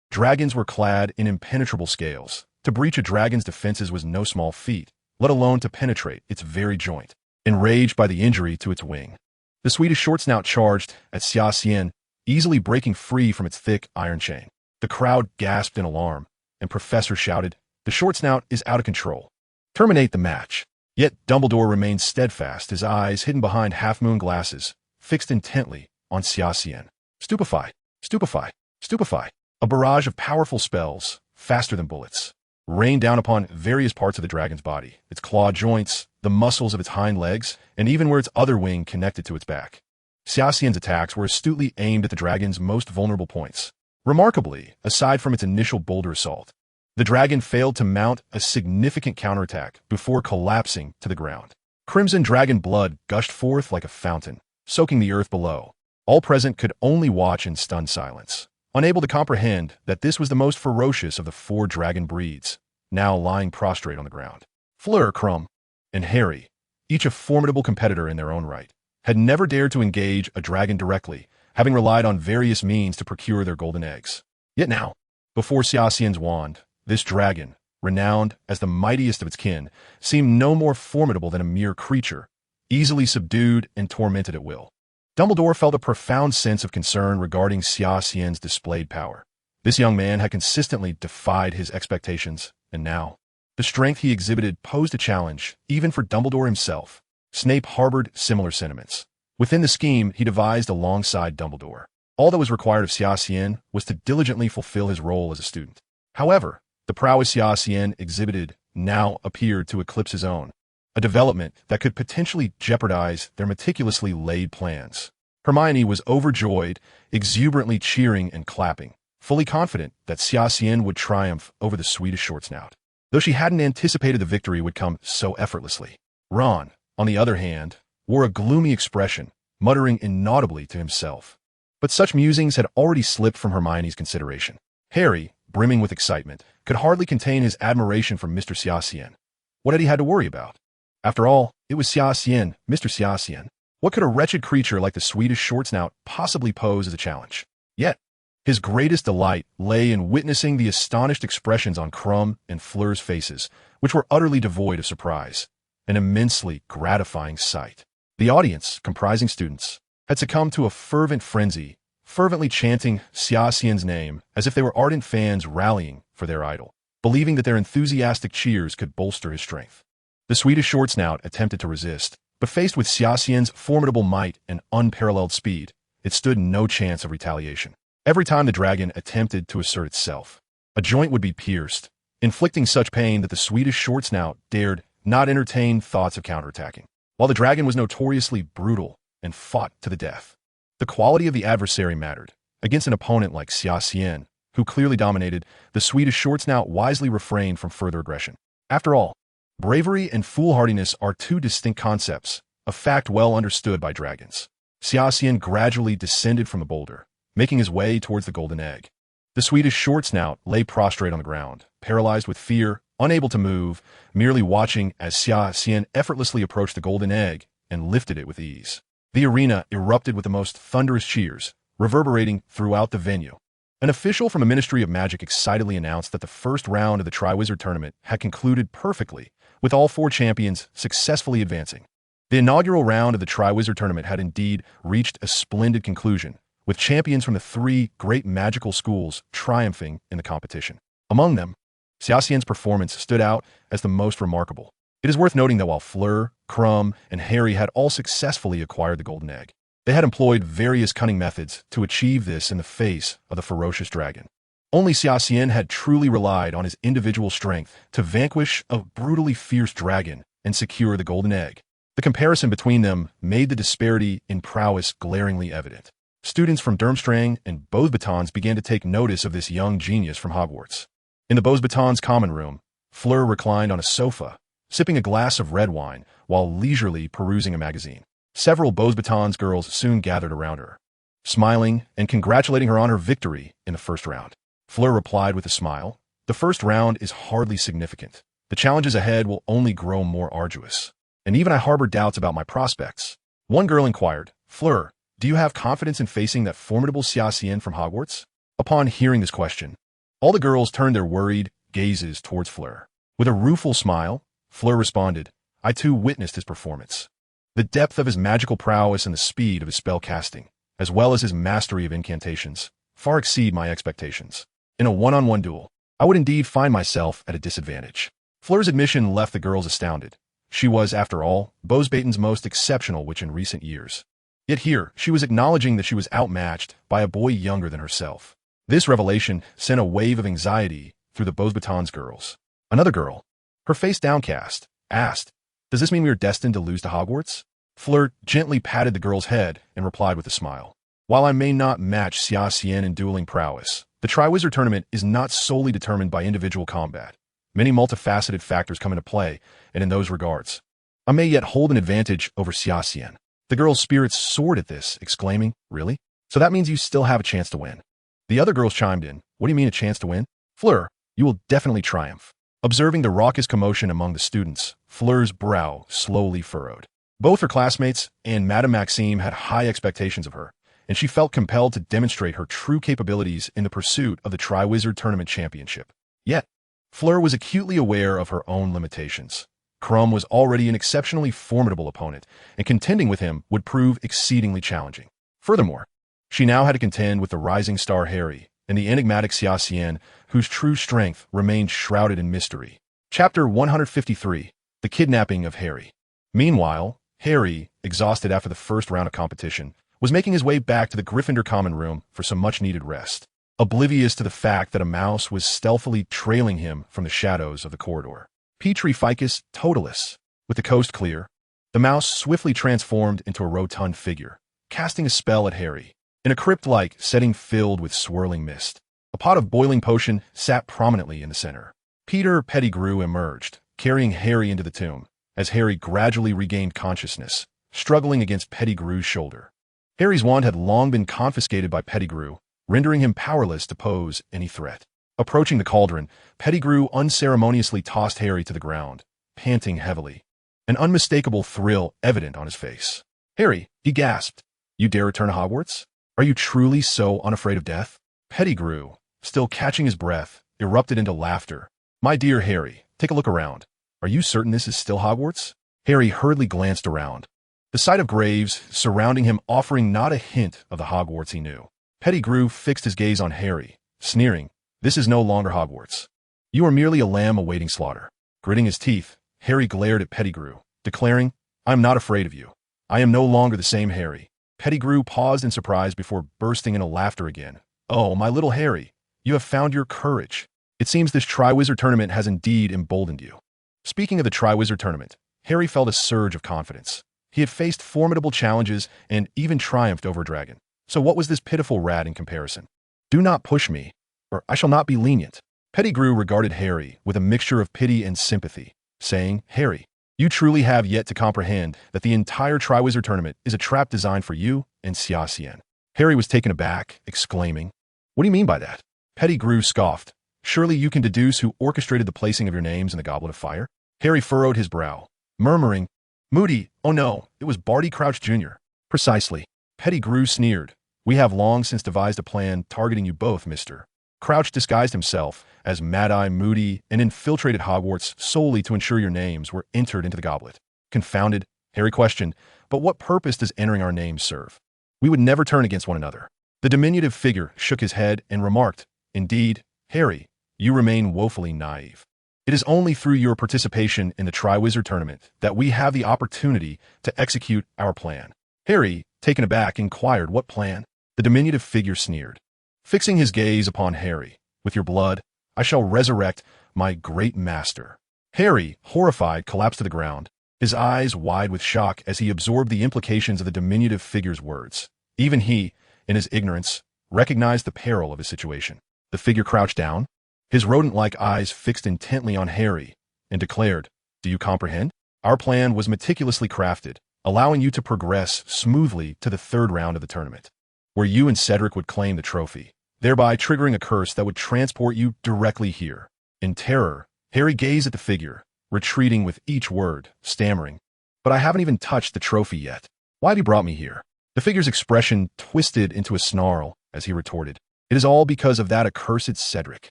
Dragons were clad in impenetrable scales. To breach a dragon's defenses was no small feat, let alone to penetrate its very joint. Enraged by the injury to its wing, the Swedish short snout charged at Xia Xian, easily breaking free from its thick iron chain. The crowd gasped in alarm, and Professor shouted, "The short snout is out of control. Terminate the match." Yet Dumbledore remained steadfast, his eyes hidden behind half-moon glasses, fixed intently on Xia Xian. Stupefy, stupefy, stupefy. A barrage of powerful spells, faster than bullets, rained down upon various parts of the dragon's body, its claw joints, the muscles of its hind legs, and even where its other wing connected to its back. Xia Xian's attacks were astutely aimed at the dragon's most vulnerable points. Remarkably, aside from its initial boulder assault, the dragon failed to mount a significant counterattack before collapsing to the ground. Crimson dragon blood gushed forth like a fountain, soaking the earth below. All present could only watch in stunned silence, unable to comprehend that this was the most ferocious of the 4 dragon breeds, now lying prostrate on the ground. Fleur, Krum, and Harry, each a formidable competitor in their own right, had never dared to engage a dragon directly, having relied on various means to procure their golden eggs. Yet now, before Xia Xian's wand, this dragon, renowned as the mightiest of its kin, seemed no more formidable than a mere creature, easily subdued and tormented at will. Dumbledore felt a profound sense of concern regarding Xia Xian's displayed power. This young man had consistently defied his expectations, and now, the strength he exhibited posed a challenge, even for Dumbledore himself. Snape harbored similar sentiments. Within the scheme he devised alongside Dumbledore, all that was required of Xia Xian was to diligently fulfill his role as a student. However, the prowess Xia Xian exhibited now appeared to eclipse his own, a development that could potentially jeopardize their meticulously laid plans. Hermione was overjoyed, exuberantly cheering and clapping, fully confident that Xia Xian would triumph over the Swedish short snout, though she hadn't anticipated the victory would come so effortlessly. Ron, on the other hand, wore a gloomy expression, muttering inaudibly to himself. But such musings had already slipped from Hermione's consideration. Harry, brimming with excitement, could hardly contain his admiration for Mr. Xia Xian. What had he had to worry about? After all, it was Xia Xian, Mr. Xia Xian. What could a wretched creature like the Swedish short snout possibly pose as a challenge? Yet, his greatest delight lay in witnessing the astonished expressions on Krum and Fleur's faces, which were utterly devoid of surprise, an immensely gratifying sight. The audience, comprising students, had succumbed to a fervent frenzy, fervently chanting Xia Xian's name as if they were ardent fans rallying for their idol, believing that their enthusiastic cheers could bolster his strength. The Swedish short snout attempted to resist, but faced with Xia Xian's formidable might and unparalleled speed, it stood no chance of retaliation. Every time the dragon attempted to assert itself, a joint would be pierced, inflicting such pain that the Swedish short snout dared not entertain thoughts of counterattacking. While the dragon was notoriously brutal and fought to the death, the quality of the adversary mattered. Against an opponent like Xia Xian, who clearly dominated, the Swedish short snout wisely refrained from further aggression. After all, bravery and foolhardiness are 2 distinct concepts, a fact well understood by dragons. Xia Xian gradually descended from the boulder, making his way towards the golden egg. The Swedish short snout lay prostrate on the ground, paralyzed with fear, unable to move, merely watching as Xia Xian effortlessly approached the golden egg and lifted it with ease. The arena erupted with the most thunderous cheers, reverberating throughout the venue. An official from the Ministry of Magic excitedly announced that the first round of the Triwizard Tournament had concluded perfectly, with all 4 champions successfully advancing. The inaugural round of the Triwizard Tournament had indeed reached a splendid conclusion, with champions from the 3 great magical schools triumphing in the competition. Among them, Xia Xian's performance stood out as the most remarkable. It is worth noting that while Fleur, Krum, and Harry had all successfully acquired the golden egg, they had employed various cunning methods to achieve this in the face of the ferocious dragon. Only Xia Xian had truly relied on his individual strength to vanquish a brutally fierce dragon and secure the golden egg. The comparison between them made the disparity in prowess glaringly evident. Students from Durmstrang and Beauxbatons began to take notice of this young genius from Hogwarts. In the Beauxbatons' common room, Fleur reclined on a sofa, sipping a glass of red wine while leisurely perusing a magazine. Several Beauxbatons girls soon gathered around her, smiling and congratulating her on her victory in the first round. Fleur replied with a smile, "The first round is hardly significant. The challenges ahead will only grow more arduous. And even I harbor doubts about my prospects." One girl inquired, "Fleur, do you have confidence in facing that formidable Xia Xian from Hogwarts?" Upon hearing this question, all the girls turned their worried gazes towards Fleur. With a rueful smile, Fleur responded, "I too witnessed his performance. The depth of his magical prowess and the speed of his spell casting as well as his mastery of incantations, far exceed my expectations. In a one-on-one duel, I would indeed find myself at a disadvantage. Fleur's admission left the girls astounded. She was, after all, Bosbaton's most exceptional witch in recent years. Yet here, she was acknowledging that she was outmatched by a boy younger than herself. This revelation sent a wave of anxiety through the Bosbaton's girls. Another girl, her face downcast, asked, "Does this mean we are destined to lose to Hogwarts?" Fleur gently patted the girl's head and replied with a smile. "While I may not match Xia Xian in dueling prowess, the Triwizard Tournament is not solely determined by individual combat. Many multifaceted factors come into play, and in those regards, I may yet hold an advantage over Xia Xian." The girl's spirits soared at this, exclaiming, "Really? So that means you still have a chance to win." The other girls chimed in, "What do you mean a chance to win?" "Fleur, you will definitely triumph." Observing the raucous commotion among the students, Fleur's brow slowly furrowed. Both her classmates and Madame Maxime had high expectations of her, and she felt compelled to demonstrate her true capabilities in the pursuit of the Triwizard Tournament Championship. Yet, Fleur was acutely aware of her own limitations. Krum was already an exceptionally formidable opponent, and contending with him would prove exceedingly challenging. Furthermore, she now had to contend with the rising star Harry and the enigmatic Xia Xian, whose true strength remained shrouded in mystery. Chapter 153, The Kidnapping of Harry. Meanwhile, Harry, exhausted after the first round of competition, was making his way back to the Gryffindor common room for some much-needed rest, oblivious to the fact that a mouse was stealthily trailing him from the shadows of the corridor. Petri Ficus Totalis. With the coast clear, the mouse swiftly transformed into a rotund figure, casting a spell at Harry, in a crypt-like setting filled with swirling mist. A pot of boiling potion sat prominently in the center. Peter Pettigrew emerged, carrying Harry into the tomb, as Harry gradually regained consciousness, struggling against Pettigrew's shoulder. Harry's wand had long been confiscated by Pettigrew, rendering him powerless to pose any threat. Approaching the cauldron, Pettigrew unceremoniously tossed Harry to the ground, panting heavily, an unmistakable thrill evident on his face. "Harry," he gasped, "you dare return to Hogwarts? Are you truly so unafraid of death?" Pettigrew, still catching his breath, erupted into laughter. "My dear Harry, take a look around. Are you certain this is still Hogwarts?" Harry hurriedly glanced around, the sight of graves surrounding him offering not a hint of the Hogwarts he knew. Pettigrew fixed his gaze on Harry, sneering, "This is no longer Hogwarts. You are merely a lamb awaiting slaughter." Gritting his teeth, Harry glared at Pettigrew, declaring, "I am not afraid of you. I am no longer the same Harry." Pettigrew paused in surprise before bursting into laughter again. "Oh, my little Harry, you have found your courage. It seems this Triwizard Tournament has indeed emboldened you." Speaking of the Triwizard Tournament, Harry felt a surge of confidence. He had faced formidable challenges and even triumphed over a dragon. So what was this pitiful rat in comparison? "Do not push me, or I shall not be lenient." Pettigrew regarded Harry with a mixture of pity and sympathy, saying, "Harry, you truly have yet to comprehend that the entire Triwizard Tournament is a trap designed for you and Xia Xian." Harry was taken aback, exclaiming, "What do you mean by that?" Pettigrew scoffed. "Surely you can deduce who orchestrated the placing of your names in the Goblet of Fire?" Harry furrowed his brow, murmuring, "Moody, oh no, it was Barty Crouch Jr." "Precisely." Pettigrew sneered. "We have long since devised a plan targeting you both, mister." Crouch disguised himself as Mad-Eye Moody and infiltrated Hogwarts solely to ensure your names were entered into the goblet. Confounded, Harry questioned, "But what purpose does entering our names serve? We would never turn against one another." The diminutive figure shook his head and remarked, "Indeed, Harry, you remain woefully naive. It is only through your participation in the Triwizard Tournament that we have the opportunity to execute our plan." Harry, taken aback, inquired, "What plan?" The diminutive figure sneered, fixing his gaze upon Harry. "With your blood, I shall resurrect my great master." Harry, horrified, collapsed to the ground, his eyes wide with shock as he absorbed the implications of the diminutive figure's words. Even he, in his ignorance, recognized the peril of his situation. The figure crouched down, his rodent-like eyes fixed intently on Harry, and declared, "Do you comprehend? Our plan was meticulously crafted, allowing you to progress smoothly to the third round of the tournament, where you and Cedric would claim the trophy, thereby triggering a curse that would transport you directly here." In terror, Harry gazed at the figure, retreating with each word, stammering, "But I haven't even touched the trophy yet. Why have you brought me here?" The figure's expression twisted into a snarl as he retorted, "It is all because of that accursed Cedric."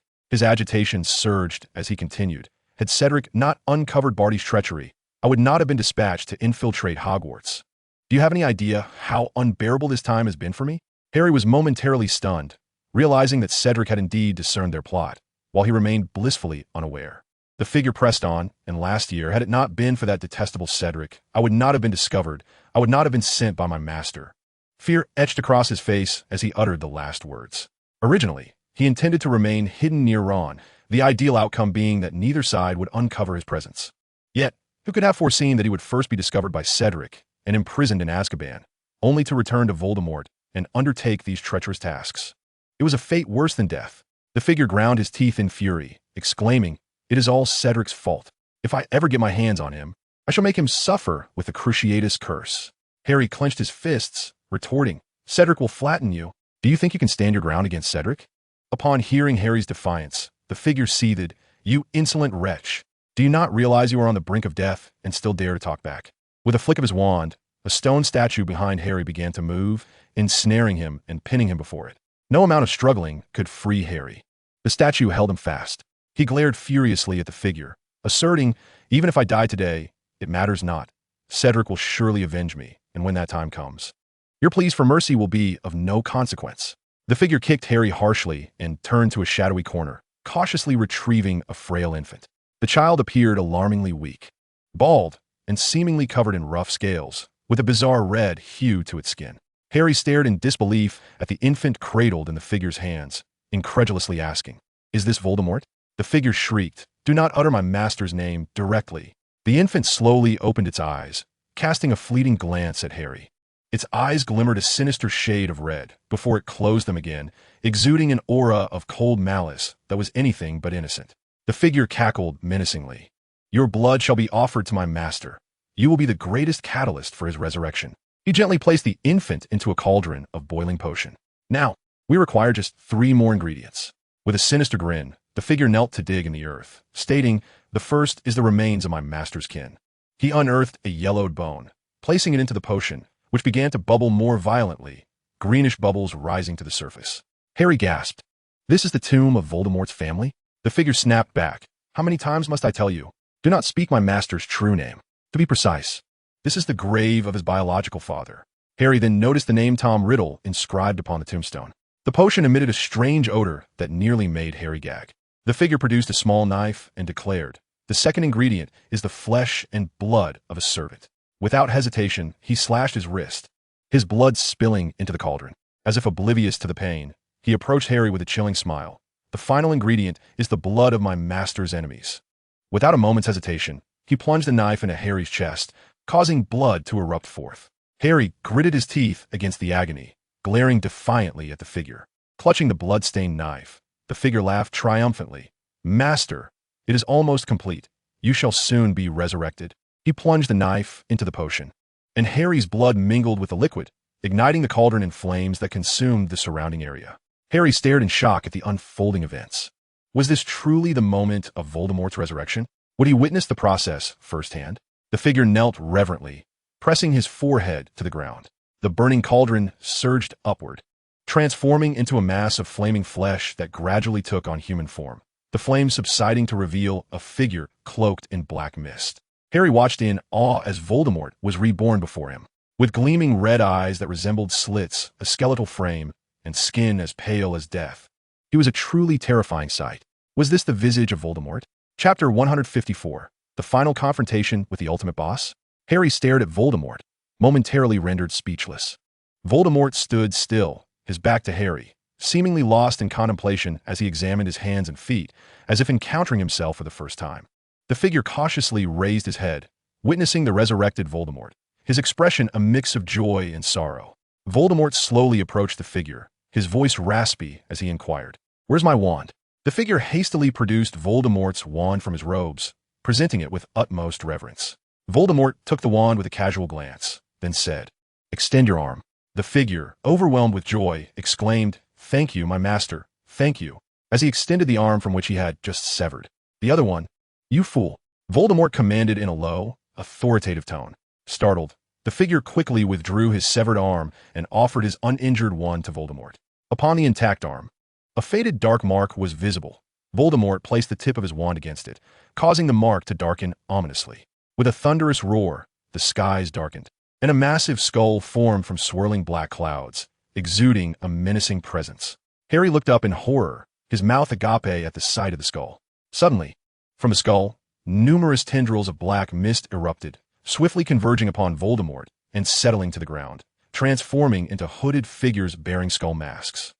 His agitation surged as he continued, "Had Cedric not uncovered Barty's treachery, I would not have been dispatched to infiltrate Hogwarts. Do you have any idea how unbearable this time has been for me? Harry was momentarily stunned, realizing that Cedric had indeed discerned their plot, while he remained blissfully unaware. The figure pressed on, and last year, had it not been for that detestable Cedric, I would not have been discovered, I would not have been sent by my master. Fear etched across his face as he uttered the last words. Originally, he intended to remain hidden near Ron, the ideal outcome being that neither side would uncover his presence. Yet, who could have foreseen that he would first be discovered by Cedric and imprisoned in Azkaban, only to return to Voldemort and undertake these treacherous tasks? It was a fate worse than death. The figure ground his teeth in fury, exclaiming, "It is all Cedric's fault. If I ever get my hands on him, I shall make him suffer with the Cruciatus curse." Harry clenched his fists, retorting, "Cedric will flatten you. Do you think you can stand your ground against Cedric?" Upon hearing Harry's defiance, the figure seethed, "You insolent wretch! Do you not realize you are on the brink of death and still dare to talk back?" With a flick of his wand, a stone statue behind Harry began to move, ensnaring him and pinning him before it. No amount of struggling could free Harry. The statue held him fast. He glared furiously at the figure, asserting, "Even if I die today, it matters not. Cedric will surely avenge me, and when that time comes, your pleas for mercy will be of no consequence." The figure kicked Harry harshly and turned to a shadowy corner, cautiously retrieving a frail infant. The child appeared alarmingly weak, bald, and seemingly covered in rough scales, with a bizarre red hue to its skin. Harry stared in disbelief at the infant cradled in the figure's hands, incredulously asking, "Is this Voldemort?" The figure shrieked, "Do not utter my master's name directly." The infant slowly opened its eyes, casting a fleeting glance at Harry. Its eyes glimmered a sinister shade of red before it closed them again, exuding an aura of cold malice that was anything but innocent. The figure cackled menacingly, "Your blood shall be offered to my master. You will be the greatest catalyst for his resurrection." He gently placed the infant into a cauldron of boiling potion. "Now, we require just 3 more ingredients." With a sinister grin, the figure knelt to dig in the earth, stating, "The first is the remains of my master's kin." He unearthed a yellowed bone, placing it into the potion, which began to bubble more violently, greenish bubbles rising to the surface. Harry gasped, "This is the tomb of Voldemort's family?" The figure snapped back, "How many times must I tell you? Do not speak my master's true name. To be precise, this is the grave of his biological father." Harry then noticed the name Tom Riddle inscribed upon the tombstone. The potion emitted a strange odor that nearly made Harry gag. The figure produced a small knife and declared, "The second ingredient is the flesh and blood of a servant." Without hesitation, he slashed his wrist, his blood spilling into the cauldron. As if oblivious to the pain, he approached Harry with a chilling smile. "The final ingredient is the blood of my master's enemies." Without a moment's hesitation, he plunged the knife into Harry's chest, causing blood to erupt forth. Harry gritted his teeth against the agony, glaring defiantly at the figure. Clutching the blood-stained knife, the figure laughed triumphantly. "Master, it is almost complete. You shall soon be resurrected." He plunged the knife into the potion, and Harry's blood mingled with the liquid, igniting the cauldron in flames that consumed the surrounding area. Harry stared in shock at the unfolding events. Was this truly the moment of Voldemort's resurrection? Would he witness the process firsthand? The figure knelt reverently, pressing his forehead to the ground. The burning cauldron surged upward, transforming into a mass of flaming flesh that gradually took on human form, the flames subsiding to reveal a figure cloaked in black mist. Harry watched in awe as Voldemort was reborn before him, with gleaming red eyes that resembled slits, a skeletal frame, and skin as pale as death. He was a truly terrifying sight. Was this the visage of Voldemort? Chapter 154, The Final Confrontation with the Ultimate Boss? Harry stared at Voldemort, momentarily rendered speechless. Voldemort stood still, his back to Harry, seemingly lost in contemplation as he examined his hands and feet, as if encountering himself for the first time. The figure cautiously raised his head, witnessing the resurrected Voldemort, his expression a mix of joy and sorrow. Voldemort slowly approached the figure, his voice raspy as he inquired, "Where's my wand?" The figure hastily produced Voldemort's wand from his robes, presenting it with utmost reverence. Voldemort took the wand with a casual glance, then said, "Extend your arm." The figure, overwhelmed with joy, exclaimed, "Thank you, my master, thank you," as he extended the arm from which he had just severed. The other one, "You fool," Voldemort commanded in a low, authoritative tone. Startled, the figure quickly withdrew his severed arm and offered his uninjured one to Voldemort. Upon the intact arm, a faded dark mark was visible. Voldemort placed the tip of his wand against it, causing the mark to darken ominously. With a thunderous roar, the skies darkened. and a massive skull formed from swirling black clouds, exuding a menacing presence. Harry looked up in horror, his mouth agape at the sight of the skull. Suddenly, from the skull, numerous tendrils of black mist erupted, swiftly converging upon Voldemort and settling to the ground, transforming into hooded figures bearing skull masks.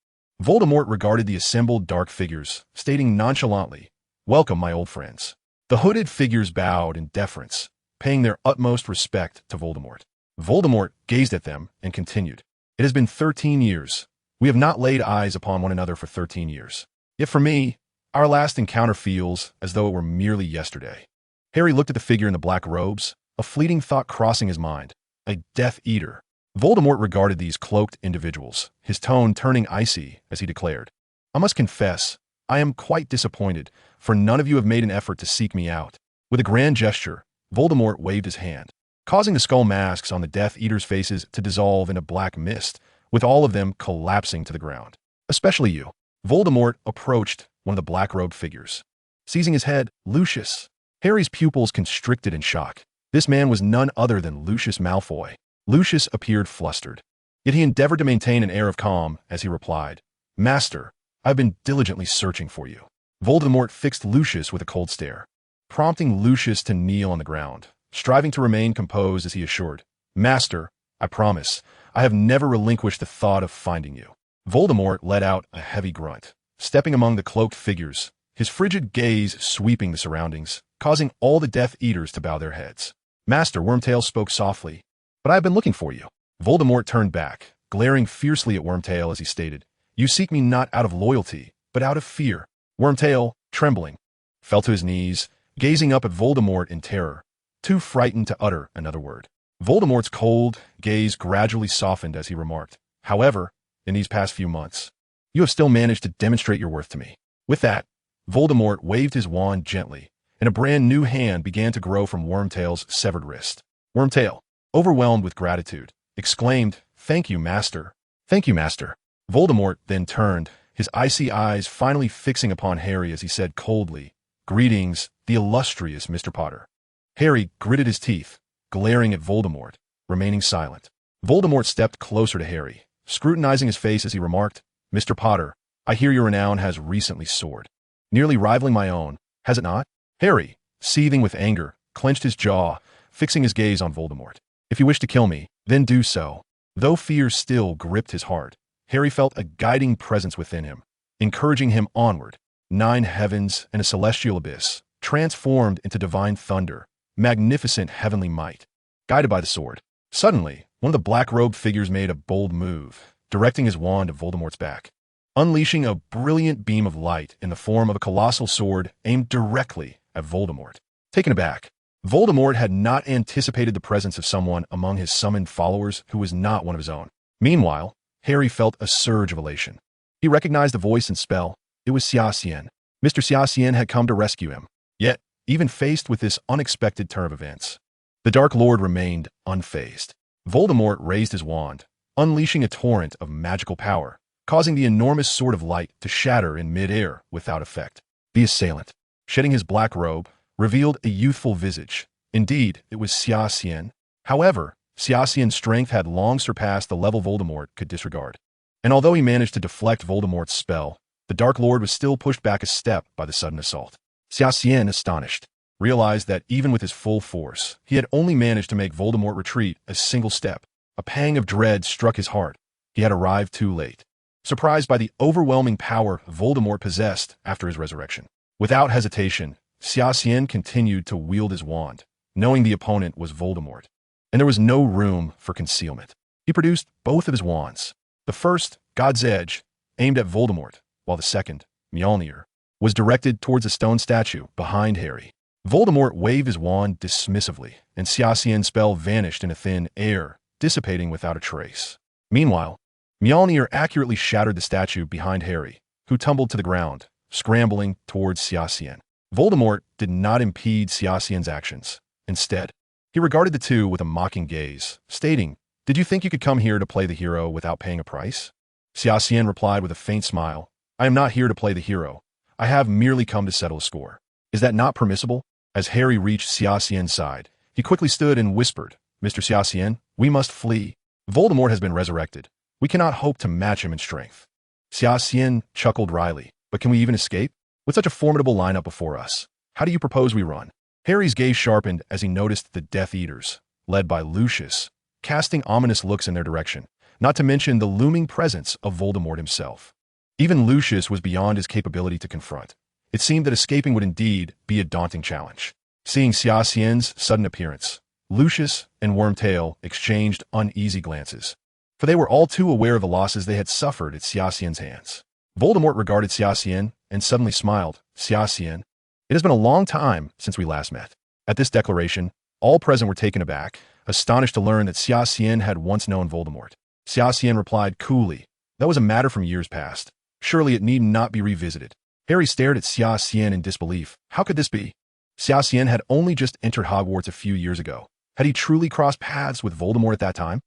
Voldemort regarded the assembled dark figures, stating nonchalantly, "Welcome, my old friends." The hooded figures bowed in deference, paying their utmost respect to Voldemort. Voldemort gazed at them and continued, "It has been 13 years. We have not laid eyes upon one another for 13 years. Yet for me, our last encounter feels as though it were merely yesterday." Harry looked at the figure in the black robes, a fleeting thought crossing his mind. A Death Eater. Voldemort regarded these cloaked individuals, his tone turning icy as he declared, "I must confess, I am quite disappointed, for none of you have made an effort to seek me out." With a grand gesture, Voldemort waved his hand, causing the skull masks on the Death Eaters' faces to dissolve into black mist, with all of them collapsing to the ground. "Especially you." Voldemort approached one of the black-robed figures. Seizing his head, "Lucius." Harry's pupils constricted in shock. This man was none other than Lucius Malfoy. Lucius appeared flustered. Yet he endeavored to maintain an air of calm as he replied, "Master, I have been diligently searching for you." Voldemort fixed Lucius with a cold stare, prompting Lucius to kneel on the ground, striving to remain composed as he assured, "Master, I promise, I have never relinquished the thought of finding you." Voldemort let out a heavy grunt, stepping among the cloaked figures, his frigid gaze sweeping the surroundings, causing all the Death Eaters to bow their heads. Master Wormtail spoke softly, "But I have been looking for you." Voldemort turned back, glaring fiercely at Wormtail as he stated, "You seek me not out of loyalty, but out of fear." Wormtail, trembling, fell to his knees, gazing up at Voldemort in terror, too frightened to utter another word. Voldemort's cold gaze gradually softened as he remarked, "However, in these past few months, you have still managed to demonstrate your worth to me." With that, Voldemort waved his wand gently, and a brand new hand began to grow from Wormtail's severed wrist. Wormtail, overwhelmed with gratitude, exclaimed, "Thank you, Master." "Thank you, Master." Voldemort then turned, his icy eyes finally fixing upon Harry as he said coldly, "Greetings, the illustrious Mr. Potter." Harry gritted his teeth, glaring at Voldemort, remaining silent. Voldemort stepped closer to Harry, scrutinizing his face as he remarked, "Mr. Potter, I hear your renown has recently soared, nearly rivaling my own, has it not?" Harry, seething with anger, clenched his jaw, fixing his gaze on Voldemort. "If you wish to kill me, then do so." Though fear still gripped his heart, Harry felt a guiding presence within him, encouraging him onward. 9 heavens and a celestial abyss, transformed into divine thunder, magnificent heavenly might, guided by the sword. Suddenly, one of the black-robed figures made a bold move, directing his wand at Voldemort's back, unleashing a brilliant beam of light in the form of a colossal sword aimed directly at Voldemort. Taken aback, Voldemort had not anticipated the presence of someone among his summoned followers who was not one of his own. Meanwhile, Harry felt a surge of elation. He recognized the voice and spell. It was Xia Xian. Mr. Xia Xian had come to rescue him. Yet, even faced with this unexpected turn of events, the Dark Lord remained unfazed. Voldemort raised his wand, unleashing a torrent of magical power, causing the enormous sword of light to shatter in mid-air without effect. The assailant, shedding his black robe, revealed a youthful visage. Indeed, it was Xia Xian. However, Xia Xian's strength had long surpassed the level Voldemort could disregard. And although he managed to deflect Voldemort's spell, the Dark Lord was still pushed back a step by the sudden assault. Xia Xian, astonished, realized that even with his full force, he had only managed to make Voldemort retreat a single step. A pang of dread struck his heart. He had arrived too late. Surprised by the overwhelming power Voldemort possessed after his resurrection, without hesitation, Xia Xian continued to wield his wand, knowing the opponent was Voldemort, and there was no room for concealment. He produced both of his wands. The first, God's Edge, aimed at Voldemort, while the second, Mjolnir, was directed towards a stone statue behind Harry. Voldemort waved his wand dismissively, and Xia Xian's spell vanished in a thin air, dissipating without a trace. Meanwhile, Mjolnir accurately shattered the statue behind Harry, who tumbled to the ground, scrambling towards Xia Xian. Voldemort did not impede Xia Xian's actions. Instead, he regarded the two with a mocking gaze, stating, "Did you think you could come here to play the hero without paying a price?" Xia Xian replied with a faint smile, "I am not here to play the hero. I have merely come to settle a score. Is that not permissible?" As Harry reached Xia Xian's side, he quickly stood and whispered, "Mr. Xia Xian, We must flee. Voldemort has been resurrected. We cannot hope to match him in strength. Xia Xian chuckled wryly. But can we even escape? With such a formidable lineup before us, how do you propose we run? Harry's gaze sharpened as he noticed the Death Eaters, led by Lucius, casting ominous looks in their direction, not to mention the looming presence of Voldemort himself. Even Lucius was beyond his capability to confront. It seemed that escaping would indeed be a daunting challenge. Seeing Xia Xian's sudden appearance, Lucius and Wormtail exchanged uneasy glances, for they were all too aware of the losses they had suffered at Xia Xian's hands. Voldemort regarded Xia Xian and suddenly smiled. Xia Xian, it has been a long time since we last met. At this declaration, all present were taken aback, astonished to learn that Xia Xian had once known Voldemort. Xia Xian replied coolly, that was a matter from years past. Surely it need not be revisited. Harry stared at Xia Xian in disbelief. How could this be? Xia Xian had only just entered Hogwarts a few years ago. Had he truly crossed paths with Voldemort at that time?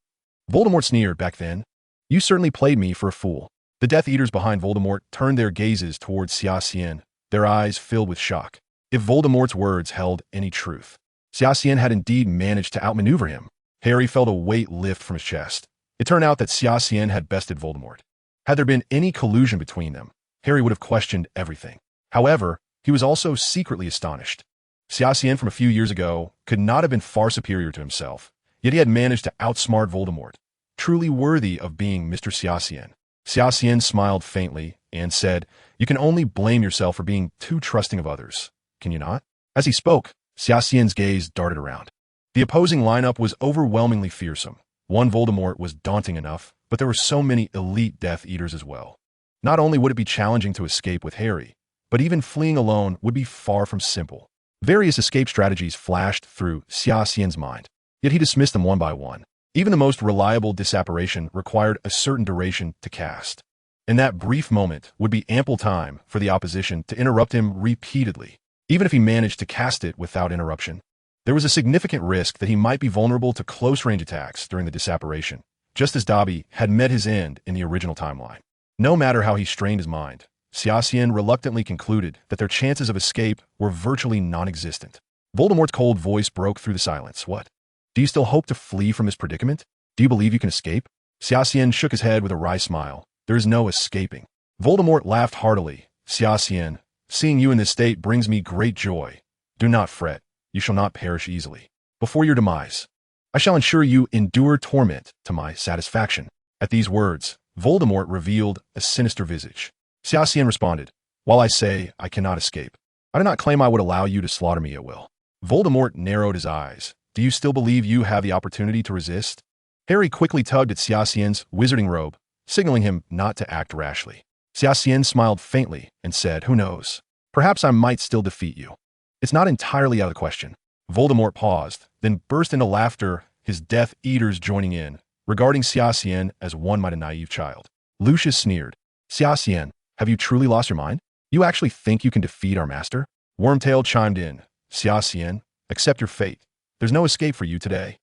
Voldemort sneered back then. You certainly played me for a fool. The Death Eaters behind Voldemort turned their gazes towards Xia Xian, their eyes filled with shock. If Voldemort's words held any truth, Xia Xian had indeed managed to outmaneuver him. Harry felt a weight lift from his chest. It turned out that Xia Xian had bested Voldemort. Had there been any collusion between them, Harry would have questioned everything. However, he was also secretly astonished. Xia Xian from a few years ago could not have been far superior to himself, yet he had managed to outsmart Voldemort, truly worthy of being Mr. Xia Xian. Xia Xian smiled faintly and said, you can only blame yourself for being too trusting of others, can you not? As he spoke, Xia Xian's gaze darted around. The opposing lineup was overwhelmingly fearsome. One Voldemort was daunting enough, but there were so many elite Death Eaters as well. Not only would it be challenging to escape with Harry, but even fleeing alone would be far from simple. Various escape strategies flashed through Xia Xian's mind, yet he dismissed them one by one. Even the most reliable disapparation required a certain duration to cast, and that brief moment would be ample time for the opposition to interrupt him repeatedly. Even if he managed to cast it without interruption, there was a significant risk that he might be vulnerable to close-range attacks during the disapparation, just as Dobby had met his end in the original timeline. No matter how he strained his mind, Xia Xian reluctantly concluded that their chances of escape were virtually non-existent. Voldemort's cold voice broke through the silence. What? Do you still hope to flee from this predicament? Do you believe you can escape? Xia Xian shook his head with a wry smile. There is no escaping. Voldemort laughed heartily. Xia Xian, seeing you in this state brings me great joy. Do not fret. You shall not perish easily. Before your demise, I shall ensure you endure torment to my satisfaction. At these words, Voldemort revealed a sinister visage. Xia Xian responded, while I say I cannot escape, I do not claim I would allow you to slaughter me at will. Voldemort narrowed his eyes. Do you still believe you have the opportunity to resist? Harry quickly tugged at Xia Xian's wizarding robe, signaling him not to act rashly. Xia Xian smiled faintly and said, who knows? Perhaps I might still defeat you. It's not entirely out of the question. Voldemort paused, then burst into laughter, his Death Eaters joining in, regarding Xia Xian as one might a naive child. Lucius sneered. Xia Xian, have you truly lost your mind? You actually think you can defeat our master? Wormtail chimed in. Xia Xian, accept your fate. There's no escape for you today.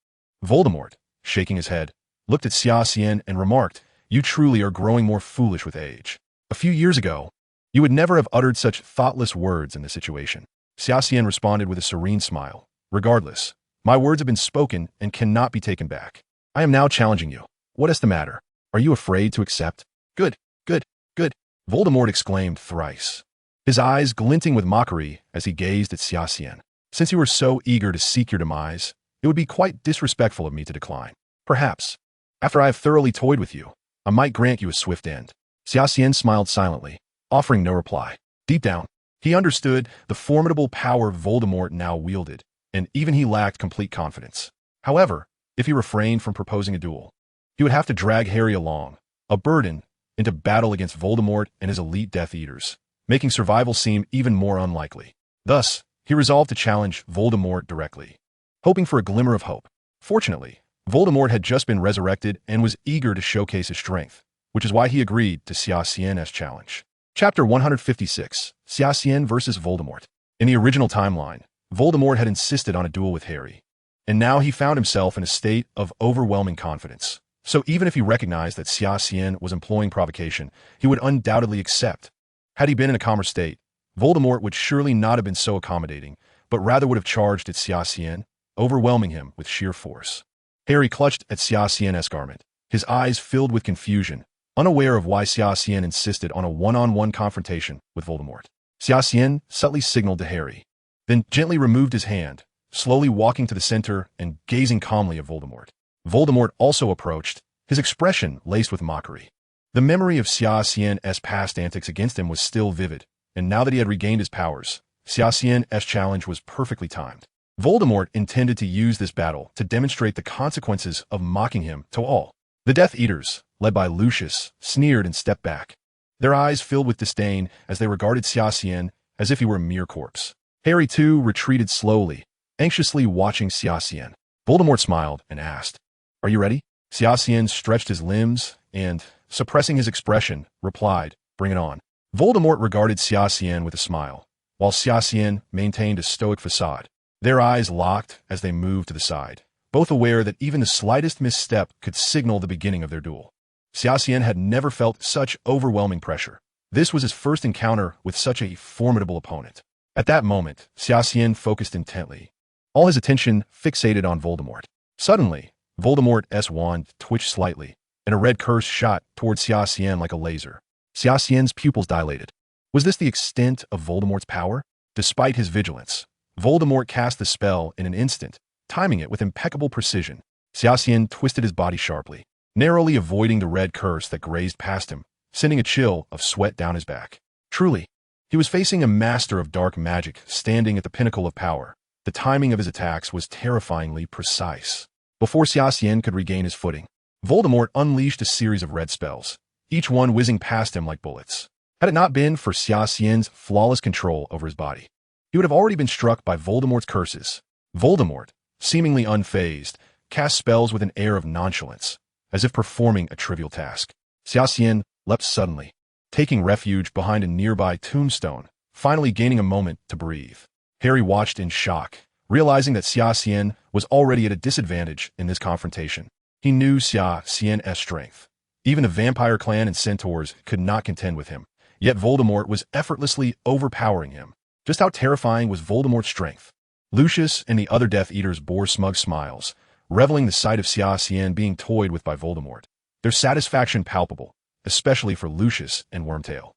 Voldemort, shaking his head, looked at Xia Xian and remarked, you truly are growing more foolish with age. A few years ago, you would never have uttered such thoughtless words in this situation. Xia Xian responded with a serene smile. Regardless, my words have been spoken and cannot be taken back. I am now challenging you. What is the matter? Are you afraid to accept? Good, good, good. Voldemort exclaimed thrice, his eyes glinting with mockery as he gazed at Xia Xian. Since you were so eager to seek your demise, it would be quite disrespectful of me to decline. Perhaps, after I have thoroughly toyed with you, I might grant you a swift end. Xia Xian smiled silently, offering no reply. Deep down, he understood the formidable power Voldemort now wielded, and even he lacked complete confidence. However, if he refrained from proposing a duel, he would have to drag Harry along, a burden, into battle against Voldemort and his elite Death Eaters, making survival seem even more unlikely. Thus, he resolved to challenge Voldemort directly, hoping for a glimmer of hope. Fortunately, Voldemort had just been resurrected and was eager to showcase his strength, which is why he agreed to Xia Xian's challenge. Chapter 156, Xia Xian vs. Voldemort. In the original timeline, Voldemort had insisted on a duel with Harry, and now he found himself in a state of overwhelming confidence. So even if he recognized that Xia Xian was employing provocation, he would undoubtedly accept. Had he been in a calmer state, Voldemort would surely not have been so accommodating, but rather would have charged at Xia Xian, overwhelming him with sheer force. Harry clutched at Xia Xian's garment, his eyes filled with confusion, unaware of why Xia Xian insisted on a one-on-one confrontation with Voldemort. Xia Xian subtly signaled to Harry, then gently removed his hand, slowly walking to the center and gazing calmly at Voldemort. Voldemort also approached, his expression laced with mockery. The memory of Xia Xian's past antics against him was still vivid, and now that he had regained his powers, Xia Xian's challenge was perfectly timed. Voldemort intended to use this battle to demonstrate the consequences of mocking him to all. The Death Eaters, led by Lucius, sneered and stepped back, their eyes filled with disdain as they regarded Xia Xian as if he were a mere corpse. Harry, too, retreated slowly, anxiously watching Xia Xian. Voldemort smiled and asked, "Are you ready?" Xia Xian stretched his limbs and, suppressing his expression, replied, "Bring it on." Voldemort regarded Xia Xian with a smile, while Xia Xian maintained a stoic facade. Their eyes locked as they moved to the side, both aware that even the slightest misstep could signal the beginning of their duel. Xia Xian had never felt such overwhelming pressure. This was his first encounter with such a formidable opponent. At that moment, Xia Xian focused intently, all his attention fixated on Voldemort. Suddenly, Voldemort's wand twitched slightly, and a red curse shot towards Xia Xian like a laser. Xia Xian's pupils dilated. Was this the extent of Voldemort's power? Despite his vigilance, Voldemort cast the spell in an instant, timing it with impeccable precision. Xia Xian twisted his body sharply, narrowly avoiding the red curse that grazed past him, sending a chill of sweat down his back. Truly, he was facing a master of dark magic standing at the pinnacle of power. The timing of his attacks was terrifyingly precise. Before Xia Xian could regain his footing, Voldemort unleashed a series of red spells, each one whizzing past him like bullets. Had it not been for Xia Xian's flawless control over his body, he would have already been struck by Voldemort's curses. Voldemort, seemingly unfazed, cast spells with an air of nonchalance, as if performing a trivial task. Xia Xian leapt suddenly, taking refuge behind a nearby tombstone, finally gaining a moment to breathe. Harry watched in shock, realizing that Xia Xian was already at a disadvantage in this confrontation. He knew Xia Xian's strength. Even the vampire clan and centaurs could not contend with him, yet Voldemort was effortlessly overpowering him. Just how terrifying was Voldemort's strength? Lucius and the other Death Eaters bore smug smiles, reveling the sight of Xia Xian being toyed with by Voldemort, their satisfaction palpable, especially for Lucius and Wormtail.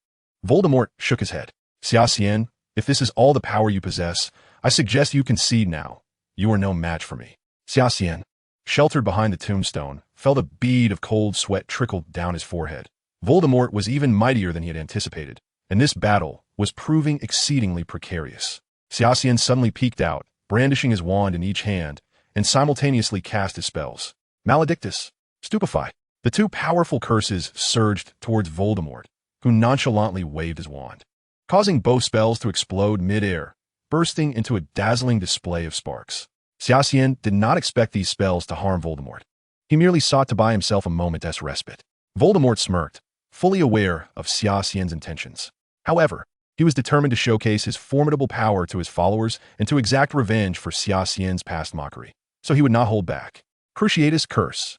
Voldemort shook his head. "Xia Xian, if this is all the power you possess, I suggest you concede now. You are no match for me." Xia Xian, sheltered behind the tombstone, felt a bead of cold sweat trickle down his forehead. Voldemort was even mightier than he had anticipated, and this battle was proving exceedingly precarious. Xia Xian suddenly peeked out, brandishing his wand in each hand, and simultaneously cast his spells. Maledictus, Stupefy. The two powerful curses surged towards Voldemort, who nonchalantly waved his wand, causing both spells to explode mid-air, bursting into a dazzling display of sparks. Xia Xian did not expect these spells to harm Voldemort. He merely sought to buy himself a moment's respite. Voldemort smirked, fully aware of Xia Xian's intentions. However, he was determined to showcase his formidable power to his followers and to exact revenge for Xia Xian's past mockery, so he would not hold back. Cruciatus Curse.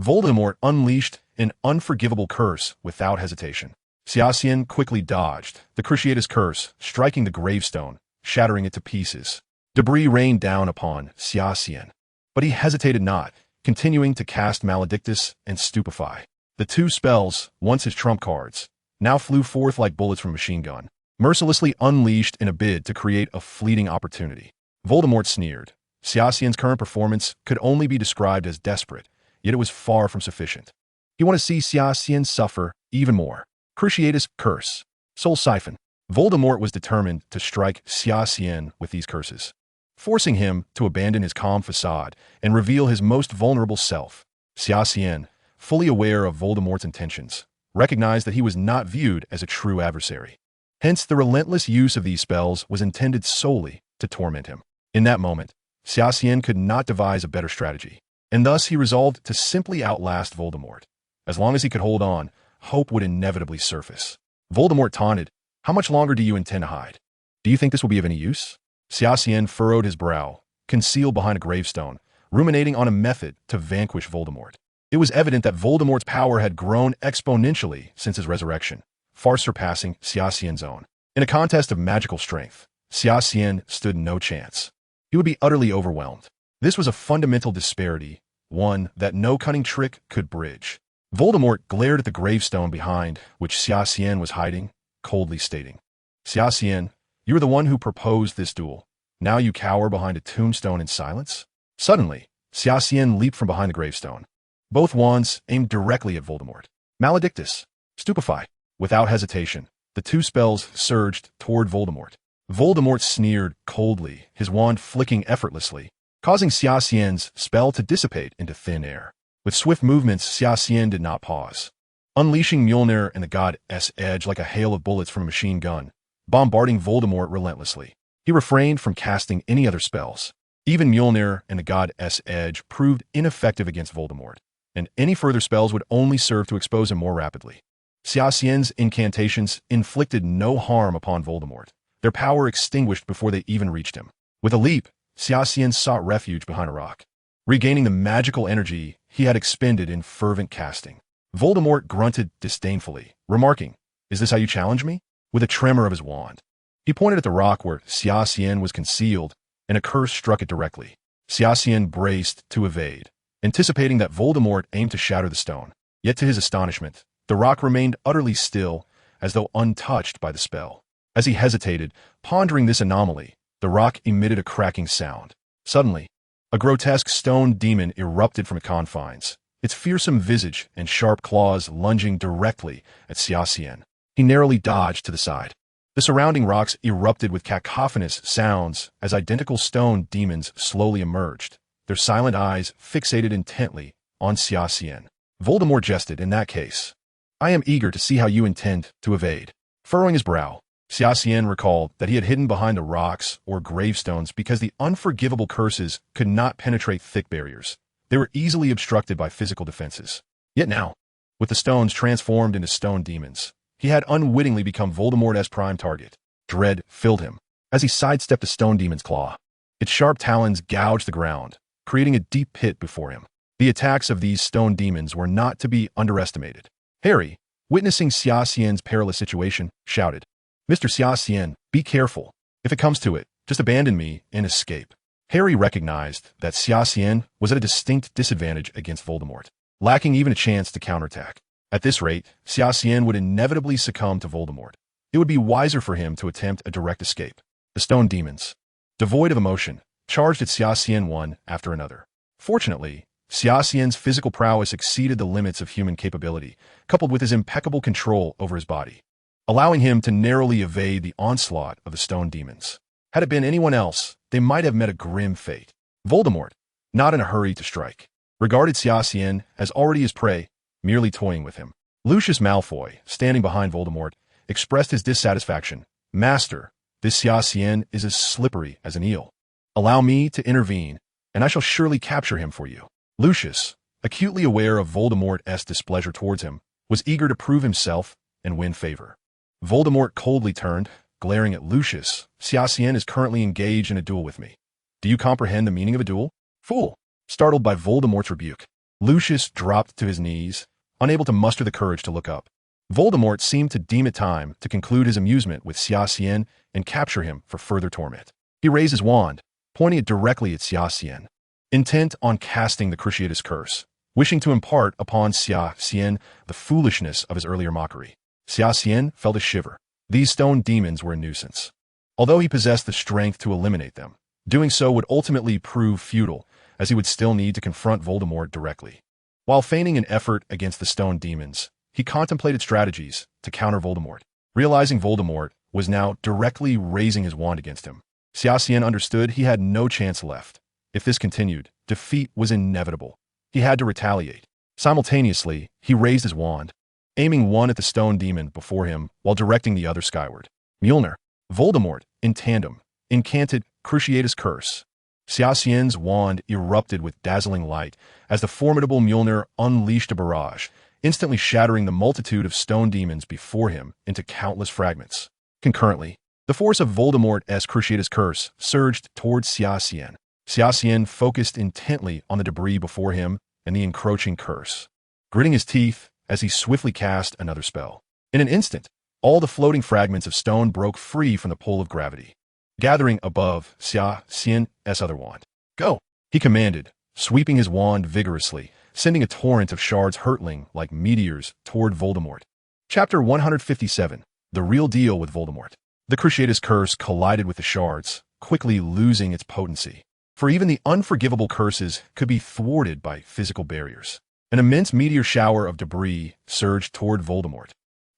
Voldemort unleashed an unforgivable curse without hesitation. Xia Xian quickly dodged the Cruciatus Curse, striking the gravestone, shattering it to pieces. Debris rained down upon Xia Xian, but he hesitated not, continuing to cast Maledictus and Stupefy. The two spells, once his trump cards, now flew forth like bullets from a machine gun, mercilessly unleashed in a bid to create a fleeting opportunity. Voldemort sneered. Xia Xian's current performance could only be described as desperate, yet it was far from sufficient. He wanted to see Xia Xian suffer even more. Cruciatus Curse. Soul Siphon. Voldemort was determined to strike Xia Xian with these curses, forcing him to abandon his calm facade and reveal his most vulnerable self. Xia Xian, fully aware of Voldemort's intentions, recognized that he was not viewed as a true adversary. Hence, the relentless use of these spells was intended solely to torment him. In that moment, Xia Xian could not devise a better strategy, and thus he resolved to simply outlast Voldemort. As long as he could hold on, hope would inevitably surface. Voldemort taunted, "How much longer do you intend to hide? Do you think this will be of any use?" Xia Xian furrowed his brow, concealed behind a gravestone, ruminating on a method to vanquish Voldemort. It was evident that Voldemort's power had grown exponentially since his resurrection, far surpassing Xia Xian's own. In a contest of magical strength, Xia Xian stood no chance. He would be utterly overwhelmed. This was a fundamental disparity one that no cunning trick could bridge. Voldemort glared at the gravestone behind which Xia Xian was hiding, coldly stating, "Xia Xian, you were the one who proposed this duel. Now you cower behind a tombstone in silence?" Suddenly, Xia Xian leaped from behind the gravestone. Both wands aimed directly at Voldemort. Maledictus. Stupefy. Without hesitation, the two spells surged toward Voldemort. Voldemort sneered coldly, his wand flicking effortlessly, causing Xia Xian's spell to dissipate into thin air. With swift movements, Xia Xian did not pause. Unleashing Mjolnir and the god's edge like a hail of bullets from a machine gun, bombarding Voldemort relentlessly. He refrained from casting any other spells. Even Mjolnir and the god's edge proved ineffective against Voldemort, and any further spells would only serve to expose him more rapidly. Xia Xian's incantations inflicted no harm upon Voldemort, their power extinguished before they even reached him. With a leap, Xia Xian sought refuge behind a rock, regaining the magical energy he had expended in fervent casting. Voldemort grunted disdainfully, remarking, "Is this how you challenge me?" With a tremor of his wand, he pointed at the rock where Xia Xian was concealed, and a curse struck it directly. Xia Xian braced to evade, anticipating that Voldemort aimed to shatter the stone. Yet to his astonishment, the rock remained utterly still, as though untouched by the spell. As he hesitated, pondering this anomaly, the rock emitted a cracking sound. Suddenly, a grotesque stone demon erupted from its confines, its fearsome visage and sharp claws lunging directly at Xia Xian. He narrowly dodged to the side. The surrounding rocks erupted with cacophonous sounds as identical stone demons slowly emerged, their silent eyes fixated intently on Xia Xian. Voldemort jested, "In that case, I am eager to see how you intend to evade." Furrowing his brow, Xia Xian recalled that he had hidden behind the rocks or gravestones because the unforgivable curses could not penetrate thick barriers. They were easily obstructed by physical defenses. Yet now, with the stones transformed into stone demons, he had unwittingly become Voldemort's prime target. Dread filled him as he sidestepped the stone demon's claw. Its sharp talons gouged the ground, creating a deep pit before him. The attacks of these stone demons were not to be underestimated. Harry, witnessing Xia Xian's perilous situation, shouted, "Mr. Xia Xian, be careful. If it comes to it, just abandon me and escape." Harry recognized that Xia Xian was at a distinct disadvantage against Voldemort, lacking even a chance to counterattack. At this rate, Xia Xian would inevitably succumb to Voldemort. It would be wiser for him to attempt a direct escape. The stone demons, devoid of emotion, charged at Xia Xian one after another. Fortunately, Xia Xian's physical prowess exceeded the limits of human capability, coupled with his impeccable control over his body, allowing him to narrowly evade the onslaught of the stone demons. Had it been anyone else, they might have met a grim fate. Voldemort, not in a hurry to strike, regarded Xia Xian as already his prey, merely toying with him. Lucius Malfoy, standing behind Voldemort, expressed his dissatisfaction. "Master, this Xia Xian is as slippery as an eel. Allow me to intervene, and I shall surely capture him for you." Lucius, acutely aware of Voldemort's displeasure towards him, was eager to prove himself and win favor. Voldemort coldly turned, glaring at Lucius. "Xia Xian is currently engaged in a duel with me. Do you comprehend the meaning of a duel? Fool!" Startled by Voldemort's rebuke, Lucius dropped to his knees, unable to muster the courage to look up. Voldemort seemed to deem it time to conclude his amusement with Xia Xian and capture him for further torment. He raised his wand, pointing it directly at Xia Xian, intent on casting the Cruciatus Curse, wishing to impart upon Xia Xian the foolishness of his earlier mockery. Xia Xian felt a shiver. These stone demons were a nuisance. Although he possessed the strength to eliminate them, doing so would ultimately prove futile, as he would still need to confront Voldemort directly. While feigning an effort against the stone demons, he contemplated strategies to counter Voldemort. Realizing Voldemort was now directly raising his wand against him, Xia Xian understood he had no chance left. If this continued, defeat was inevitable. He had to retaliate. Simultaneously, he raised his wand, aiming one at the stone demon before him while directing the other skyward. Mjolnir, Voldemort, in tandem, incanted Cruciatus Curse. Xia Xian's wand erupted with dazzling light as the formidable Mjolnir unleashed a barrage, instantly shattering the multitude of stone demons before him into countless fragments. Concurrently, the force of Voldemort's Cruciatus Curse surged towards Xia Xian. Xia Xian focused intently on the debris before him and the encroaching curse, gritting his teeth as he swiftly cast another spell. In an instant, all the floating fragments of stone broke free from the pull of gravity, gathering above Xia Xian's other wand. "Go!" he commanded, sweeping his wand vigorously, sending a torrent of shards hurtling like meteors toward Voldemort. Chapter 157. The Real Deal with Voldemort. The Cruciatus Curse collided with the shards, quickly losing its potency. For even the unforgivable curses could be thwarted by physical barriers. An immense meteor shower of debris surged toward Voldemort.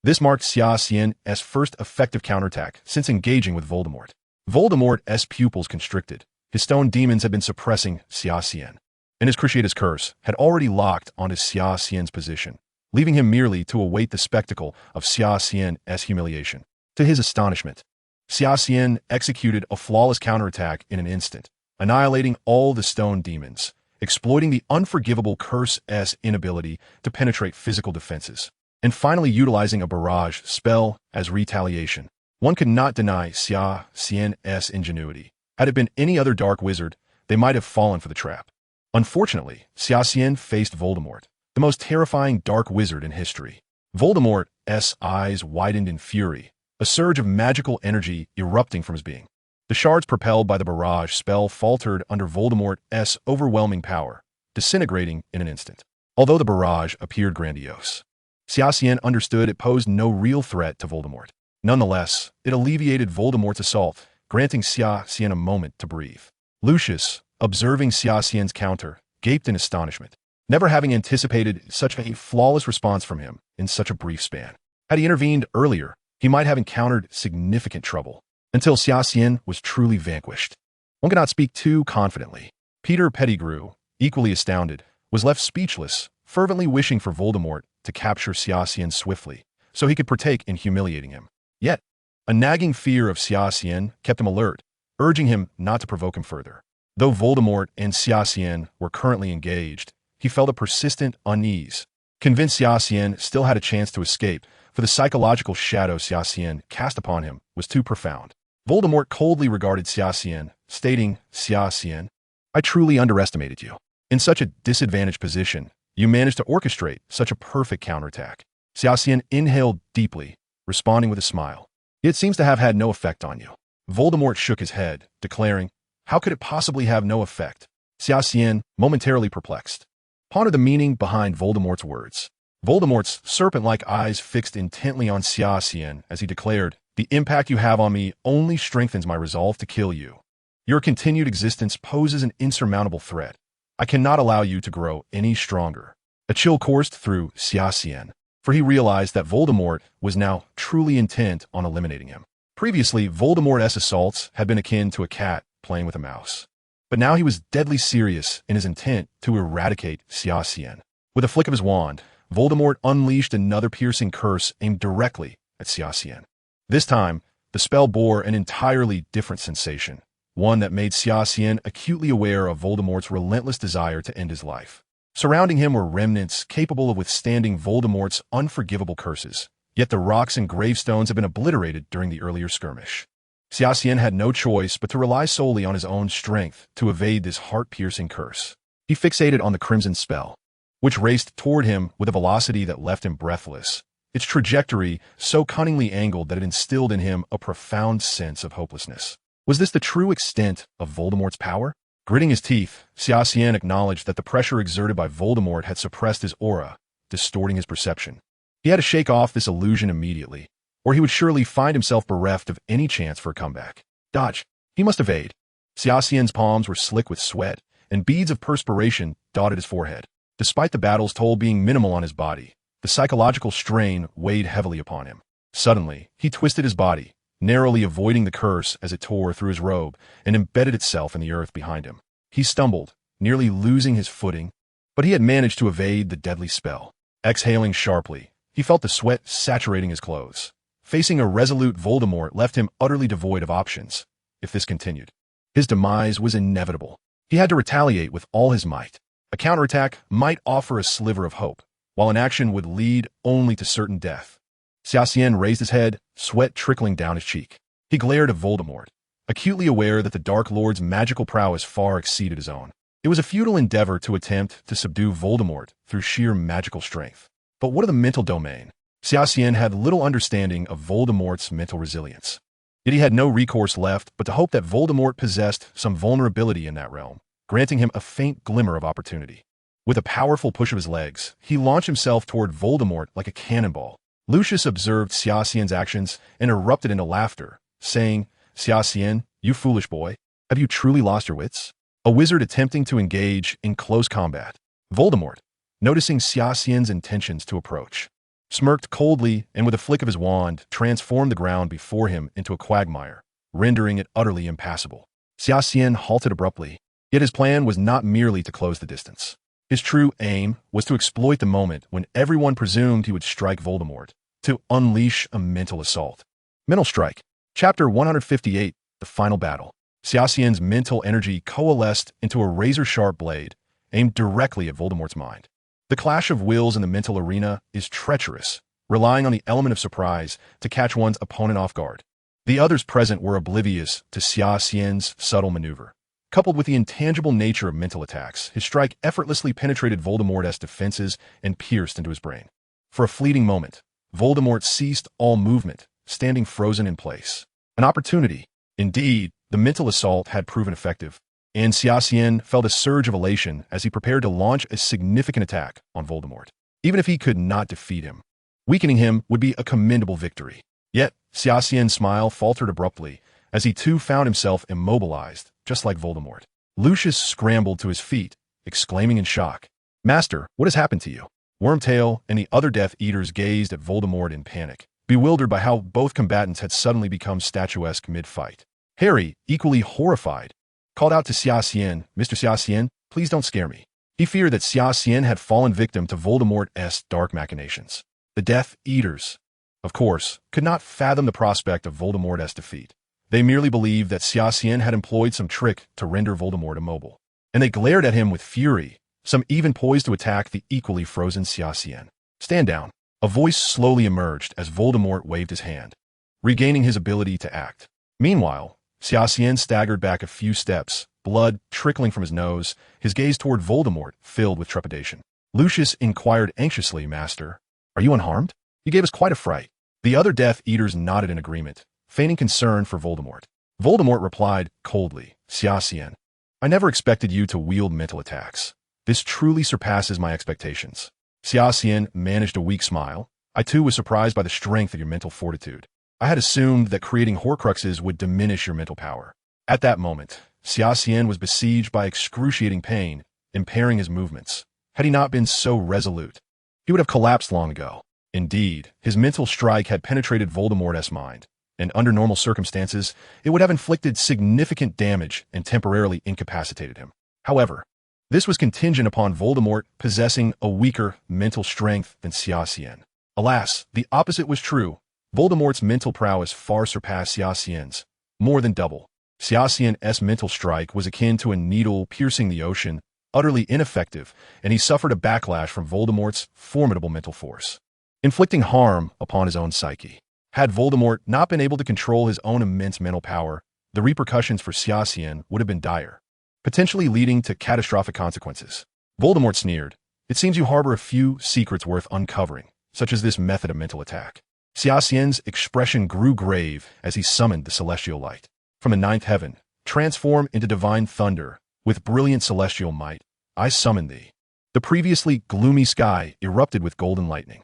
This marked Xia Xian's first effective counterattack since engaging with Voldemort. Voldemort's pupils constricted. His stone demons had been suppressing Xia Xian, and his Cruciatus Curse had already locked onto Xia Xian's position, leaving him merely to await the spectacle of Xia Xian's humiliation. To his astonishment, Xia Xian executed a flawless counterattack in an instant, annihilating all the stone demons, exploiting the unforgivable curse's inability to penetrate physical defenses, and finally utilizing a barrage spell as retaliation. One could not deny Xia Xian's ingenuity. Had it been any other dark wizard, they might have fallen for the trap. Unfortunately, Xia Xian faced Voldemort, the most terrifying dark wizard in history. Voldemort's eyes widened in fury, a surge of magical energy erupting from his being. The shards propelled by the barrage spell faltered under Voldemort's overwhelming power, disintegrating in an instant. Although the barrage appeared grandiose, Xia Xian understood it posed no real threat to Voldemort. Nonetheless, it alleviated Voldemort's assault, granting Xia Xian a moment to breathe. Lucius, observing Xia Xian's counter, gaped in astonishment, never having anticipated such a flawless response from him in such a brief span. Had he intervened earlier, he might have encountered significant trouble, until Xia Xian was truly vanquished. One cannot speak too confidently. Peter Pettigrew, equally astounded, was left speechless, fervently wishing for Voldemort to capture Xia Xian swiftly, so he could partake in humiliating him. Yet, a nagging fear of Xia Xian kept him alert, urging him not to provoke him further. Though Voldemort and Xia Xian were currently engaged, he felt a persistent unease. Convinced Xia Xian still had a chance to escape, for the psychological shadow Xia Xian cast upon him was too profound. Voldemort coldly regarded Xia Xian, stating, "Xia Xian, I truly underestimated you. In such a disadvantaged position, you managed to orchestrate such a perfect counterattack." Xia Xian inhaled deeply, responding with a smile. "It seems to have had no effect on you." Voldemort shook his head, declaring, "How could it possibly have no effect?" Xia Xian, momentarily perplexed, pondered the meaning behind Voldemort's words. Voldemort's serpent-like eyes fixed intently on Xia Xian as he declared, "The impact you have on me only strengthens my resolve to kill you. Your continued existence poses an insurmountable threat. I cannot allow you to grow any stronger." A chill coursed through Xia Xian, for he realized that Voldemort was now truly intent on eliminating him. Previously, Voldemort's assaults had been akin to a cat playing with a mouse. But now he was deadly serious in his intent to eradicate Xia Xian. With a flick of his wand, Voldemort unleashed another piercing curse aimed directly at Xia Xian. This time, the spell bore an entirely different sensation, one that made Xia Xian acutely aware of Voldemort's relentless desire to end his life. Surrounding him were remnants capable of withstanding Voldemort's unforgivable curses, yet the rocks and gravestones had been obliterated during the earlier skirmish. Xia Xian had no choice but to rely solely on his own strength to evade this heart-piercing curse. He fixated on the crimson spell, which raced toward him with a velocity that left him breathless, its trajectory so cunningly angled that it instilled in him a profound sense of hopelessness. Was this the true extent of Voldemort's power? Gritting his teeth, Xia Xian acknowledged that the pressure exerted by Voldemort had suppressed his aura, distorting his perception. He had to shake off this illusion immediately, or he would surely find himself bereft of any chance for a comeback. Dodge. He must evade. Xia Xian's palms were slick with sweat, and beads of perspiration dotted his forehead. Despite the battle's toll being minimal on his body, the psychological strain weighed heavily upon him. Suddenly, he twisted his body, narrowly avoiding the curse as it tore through his robe and embedded itself in the earth behind him. He stumbled, nearly losing his footing, but he had managed to evade the deadly spell. Exhaling sharply, he felt the sweat saturating his clothes. Facing a resolute Voldemort left him utterly devoid of options. If this continued, his demise was inevitable. He had to retaliate with all his might. A counterattack might offer a sliver of hope, while an action would lead only to certain death. Xia Xian raised his head, sweat trickling down his cheek. He glared at Voldemort, acutely aware that the Dark Lord's magical prowess far exceeded his own. It was a futile endeavor to attempt to subdue Voldemort through sheer magical strength. But what of the mental domain? Xia Xian had little understanding of Voldemort's mental resilience. Yet he had no recourse left but to hope that Voldemort possessed some vulnerability in that realm, granting him a faint glimmer of opportunity. With a powerful push of his legs, he launched himself toward Voldemort like a cannonball. Lucius observed Xia Xian's actions and erupted into laughter, saying, "Xia Xian, you foolish boy, have you truly lost your wits? A wizard attempting to engage in close combat." Voldemort, noticing Xia Xian's intentions to approach, smirked coldly and with a flick of his wand transformed the ground before him into a quagmire, rendering it utterly impassable. Xia Xian halted abruptly, yet his plan was not merely to close the distance. His true aim was to exploit the moment when everyone presumed he would strike Voldemort, to unleash a mental assault. Mental Strike. Chapter 158, The Final Battle. Xia Xian's mental energy coalesced into a razor-sharp blade, aimed directly at Voldemort's mind. The clash of wills in the mental arena is treacherous, relying on the element of surprise to catch one's opponent off guard. The others present were oblivious to Xia Xian's subtle maneuver. Coupled with the intangible nature of mental attacks, his strike effortlessly penetrated Voldemort's defenses and pierced into his brain. For a fleeting moment, Voldemort ceased all movement, standing frozen in place. An opportunity. Indeed, the mental assault had proven effective, and Xia Xian felt a surge of elation as he prepared to launch a significant attack on Voldemort. Even if he could not defeat him, weakening him would be a commendable victory. Yet, Xia Xian's smile faltered abruptly, as he too found himself immobilized, just like Voldemort. Lucius scrambled to his feet, exclaiming in shock, "Master, what has happened to you?" Wormtail and the other Death Eaters gazed at Voldemort in panic, bewildered by how both combatants had suddenly become statuesque mid-fight. Harry, equally horrified, called out to Xia Xian, "Mr. Xia Xian, please don't scare me." He feared that Xia Xian had fallen victim to Voldemort's dark machinations. The Death Eaters, of course, could not fathom the prospect of Voldemort's defeat. They merely believed that Xia Xian had employed some trick to render Voldemort immobile, and they glared at him with fury, some even poised to attack the equally frozen Xia Xian. "Stand down." A voice slowly emerged as Voldemort waved his hand, regaining his ability to act. Meanwhile, Xia Xian staggered back a few steps, blood trickling from his nose, his gaze toward Voldemort filled with trepidation. Lucius inquired anxiously, "Master, are you unharmed? You gave us quite a fright." The other Death Eaters nodded in agreement, feigning concern for Voldemort. Voldemort replied coldly, "Xia Xian, I never expected you to wield mental attacks. This truly surpasses my expectations." Xia Xian managed a weak smile. "I too was surprised by the strength of your mental fortitude. I had assumed that creating Horcruxes would diminish your mental power." At that moment, Xia Xian was besieged by excruciating pain, impairing his movements. Had he not been so resolute, he would have collapsed long ago. Indeed, his mental strike had penetrated Voldemort's mind, and under normal circumstances, it would have inflicted significant damage and temporarily incapacitated him. However, this was contingent upon Voldemort possessing a weaker mental strength than Xia Xian. Alas, the opposite was true. Voldemort's mental prowess far surpassed Xia Xian's, more than double. Xia Xian's mental strike was akin to a needle piercing the ocean, utterly ineffective, and he suffered a backlash from Voldemort's formidable mental force, inflicting harm upon his own psyche. Had Voldemort not been able to control his own immense mental power, the repercussions for Xia Xian would have been dire, potentially leading to catastrophic consequences. Voldemort sneered, "It seems you harbor a few secrets worth uncovering, such as this method of mental attack." Xia Xian's expression grew grave as he summoned the celestial light. From the ninth heaven, transform into divine thunder, with brilliant celestial might, I summon thee. The previously gloomy sky erupted with golden lightning.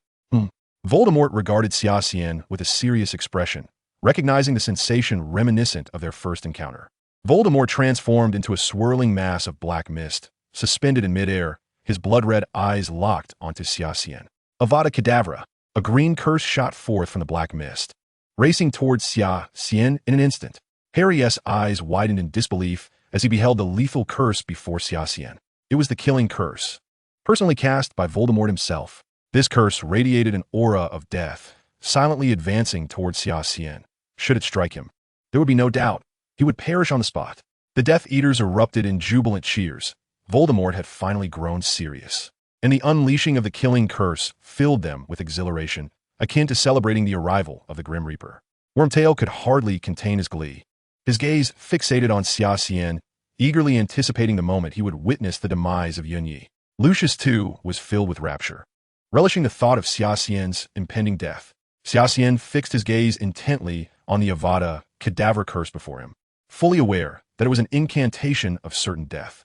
Voldemort regarded Xia Xian with a serious expression, recognizing the sensation reminiscent of their first encounter. Voldemort transformed into a swirling mass of black mist, suspended in midair, his blood-red eyes locked onto Xia Xian. Avada Kedavra! A green curse shot forth from the black mist, racing towards Xia Xian in an instant. Harry's eyes widened in disbelief as he beheld the lethal curse before Xia Xian. It was the killing curse, personally cast by Voldemort himself. This curse radiated an aura of death, silently advancing towards Xia Xian. Should it strike him, there would be no doubt. He would perish on the spot. The Death Eaters erupted in jubilant cheers. Voldemort had finally grown serious, and the unleashing of the killing curse filled them with exhilaration, akin to celebrating the arrival of the Grim Reaper. Wormtail could hardly contain his glee. His gaze fixated on Xia Xian, eagerly anticipating the moment he would witness the demise of Hinny. Lucius, too, was filled with rapture, relishing the thought of Xia Xian's impending death. Xia Xian fixed his gaze intently on the Avada Kedavra curse before him, fully aware that it was an incantation of certain death.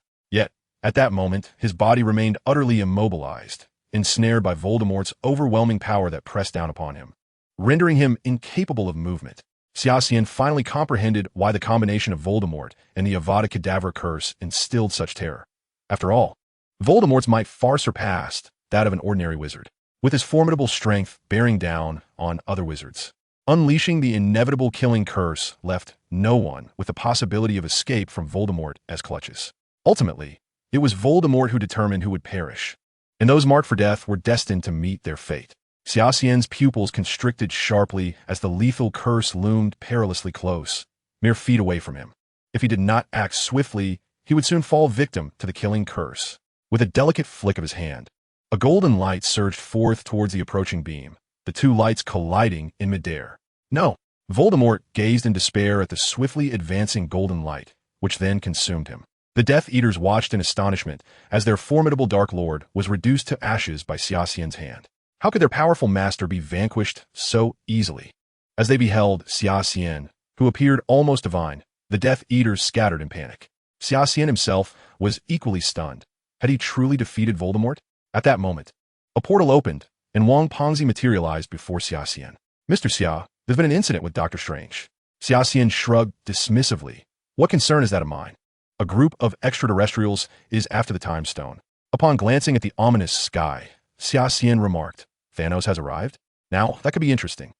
At that moment, his body remained utterly immobilized, ensnared by Voldemort's overwhelming power that pressed down upon him, rendering him incapable of movement. Xia Xian finally comprehended why the combination of Voldemort and the Avada Kedavra curse instilled such terror. After all, Voldemort's might far surpassed that of an ordinary wizard, with his formidable strength bearing down on other wizards. Unleashing the inevitable killing curse left no one with the possibility of escape from Voldemort as clutches. Ultimately, it was Voldemort who determined who would perish, and those marked for death were destined to meet their fate. Xia Xian's pupils constricted sharply as the lethal curse loomed perilously close, mere feet away from him. If he did not act swiftly, he would soon fall victim to the killing curse. With a delicate flick of his hand, a golden light surged forth towards the approaching beam, the two lights colliding in midair. No! Voldemort gazed in despair at the swiftly advancing golden light, which then consumed him. The Death Eaters watched in astonishment as their formidable Dark Lord was reduced to ashes by Xia Xian's hand. How could their powerful master be vanquished so easily? As they beheld Xia Xian, who appeared almost divine, the Death Eaters scattered in panic. Xia Xian himself was equally stunned. Had he truly defeated Voldemort? At that moment, a portal opened, and Wong Pongzi materialized before Xia Xian. "Mr. Xia, there's been an incident with Dr. Strange." Xia Xian shrugged dismissively. "What concern is that of mine? A group of extraterrestrials is after the Time Stone." Upon glancing at the ominous sky, Xia Xian remarked, "Thanos has arrived? Now, that could be interesting."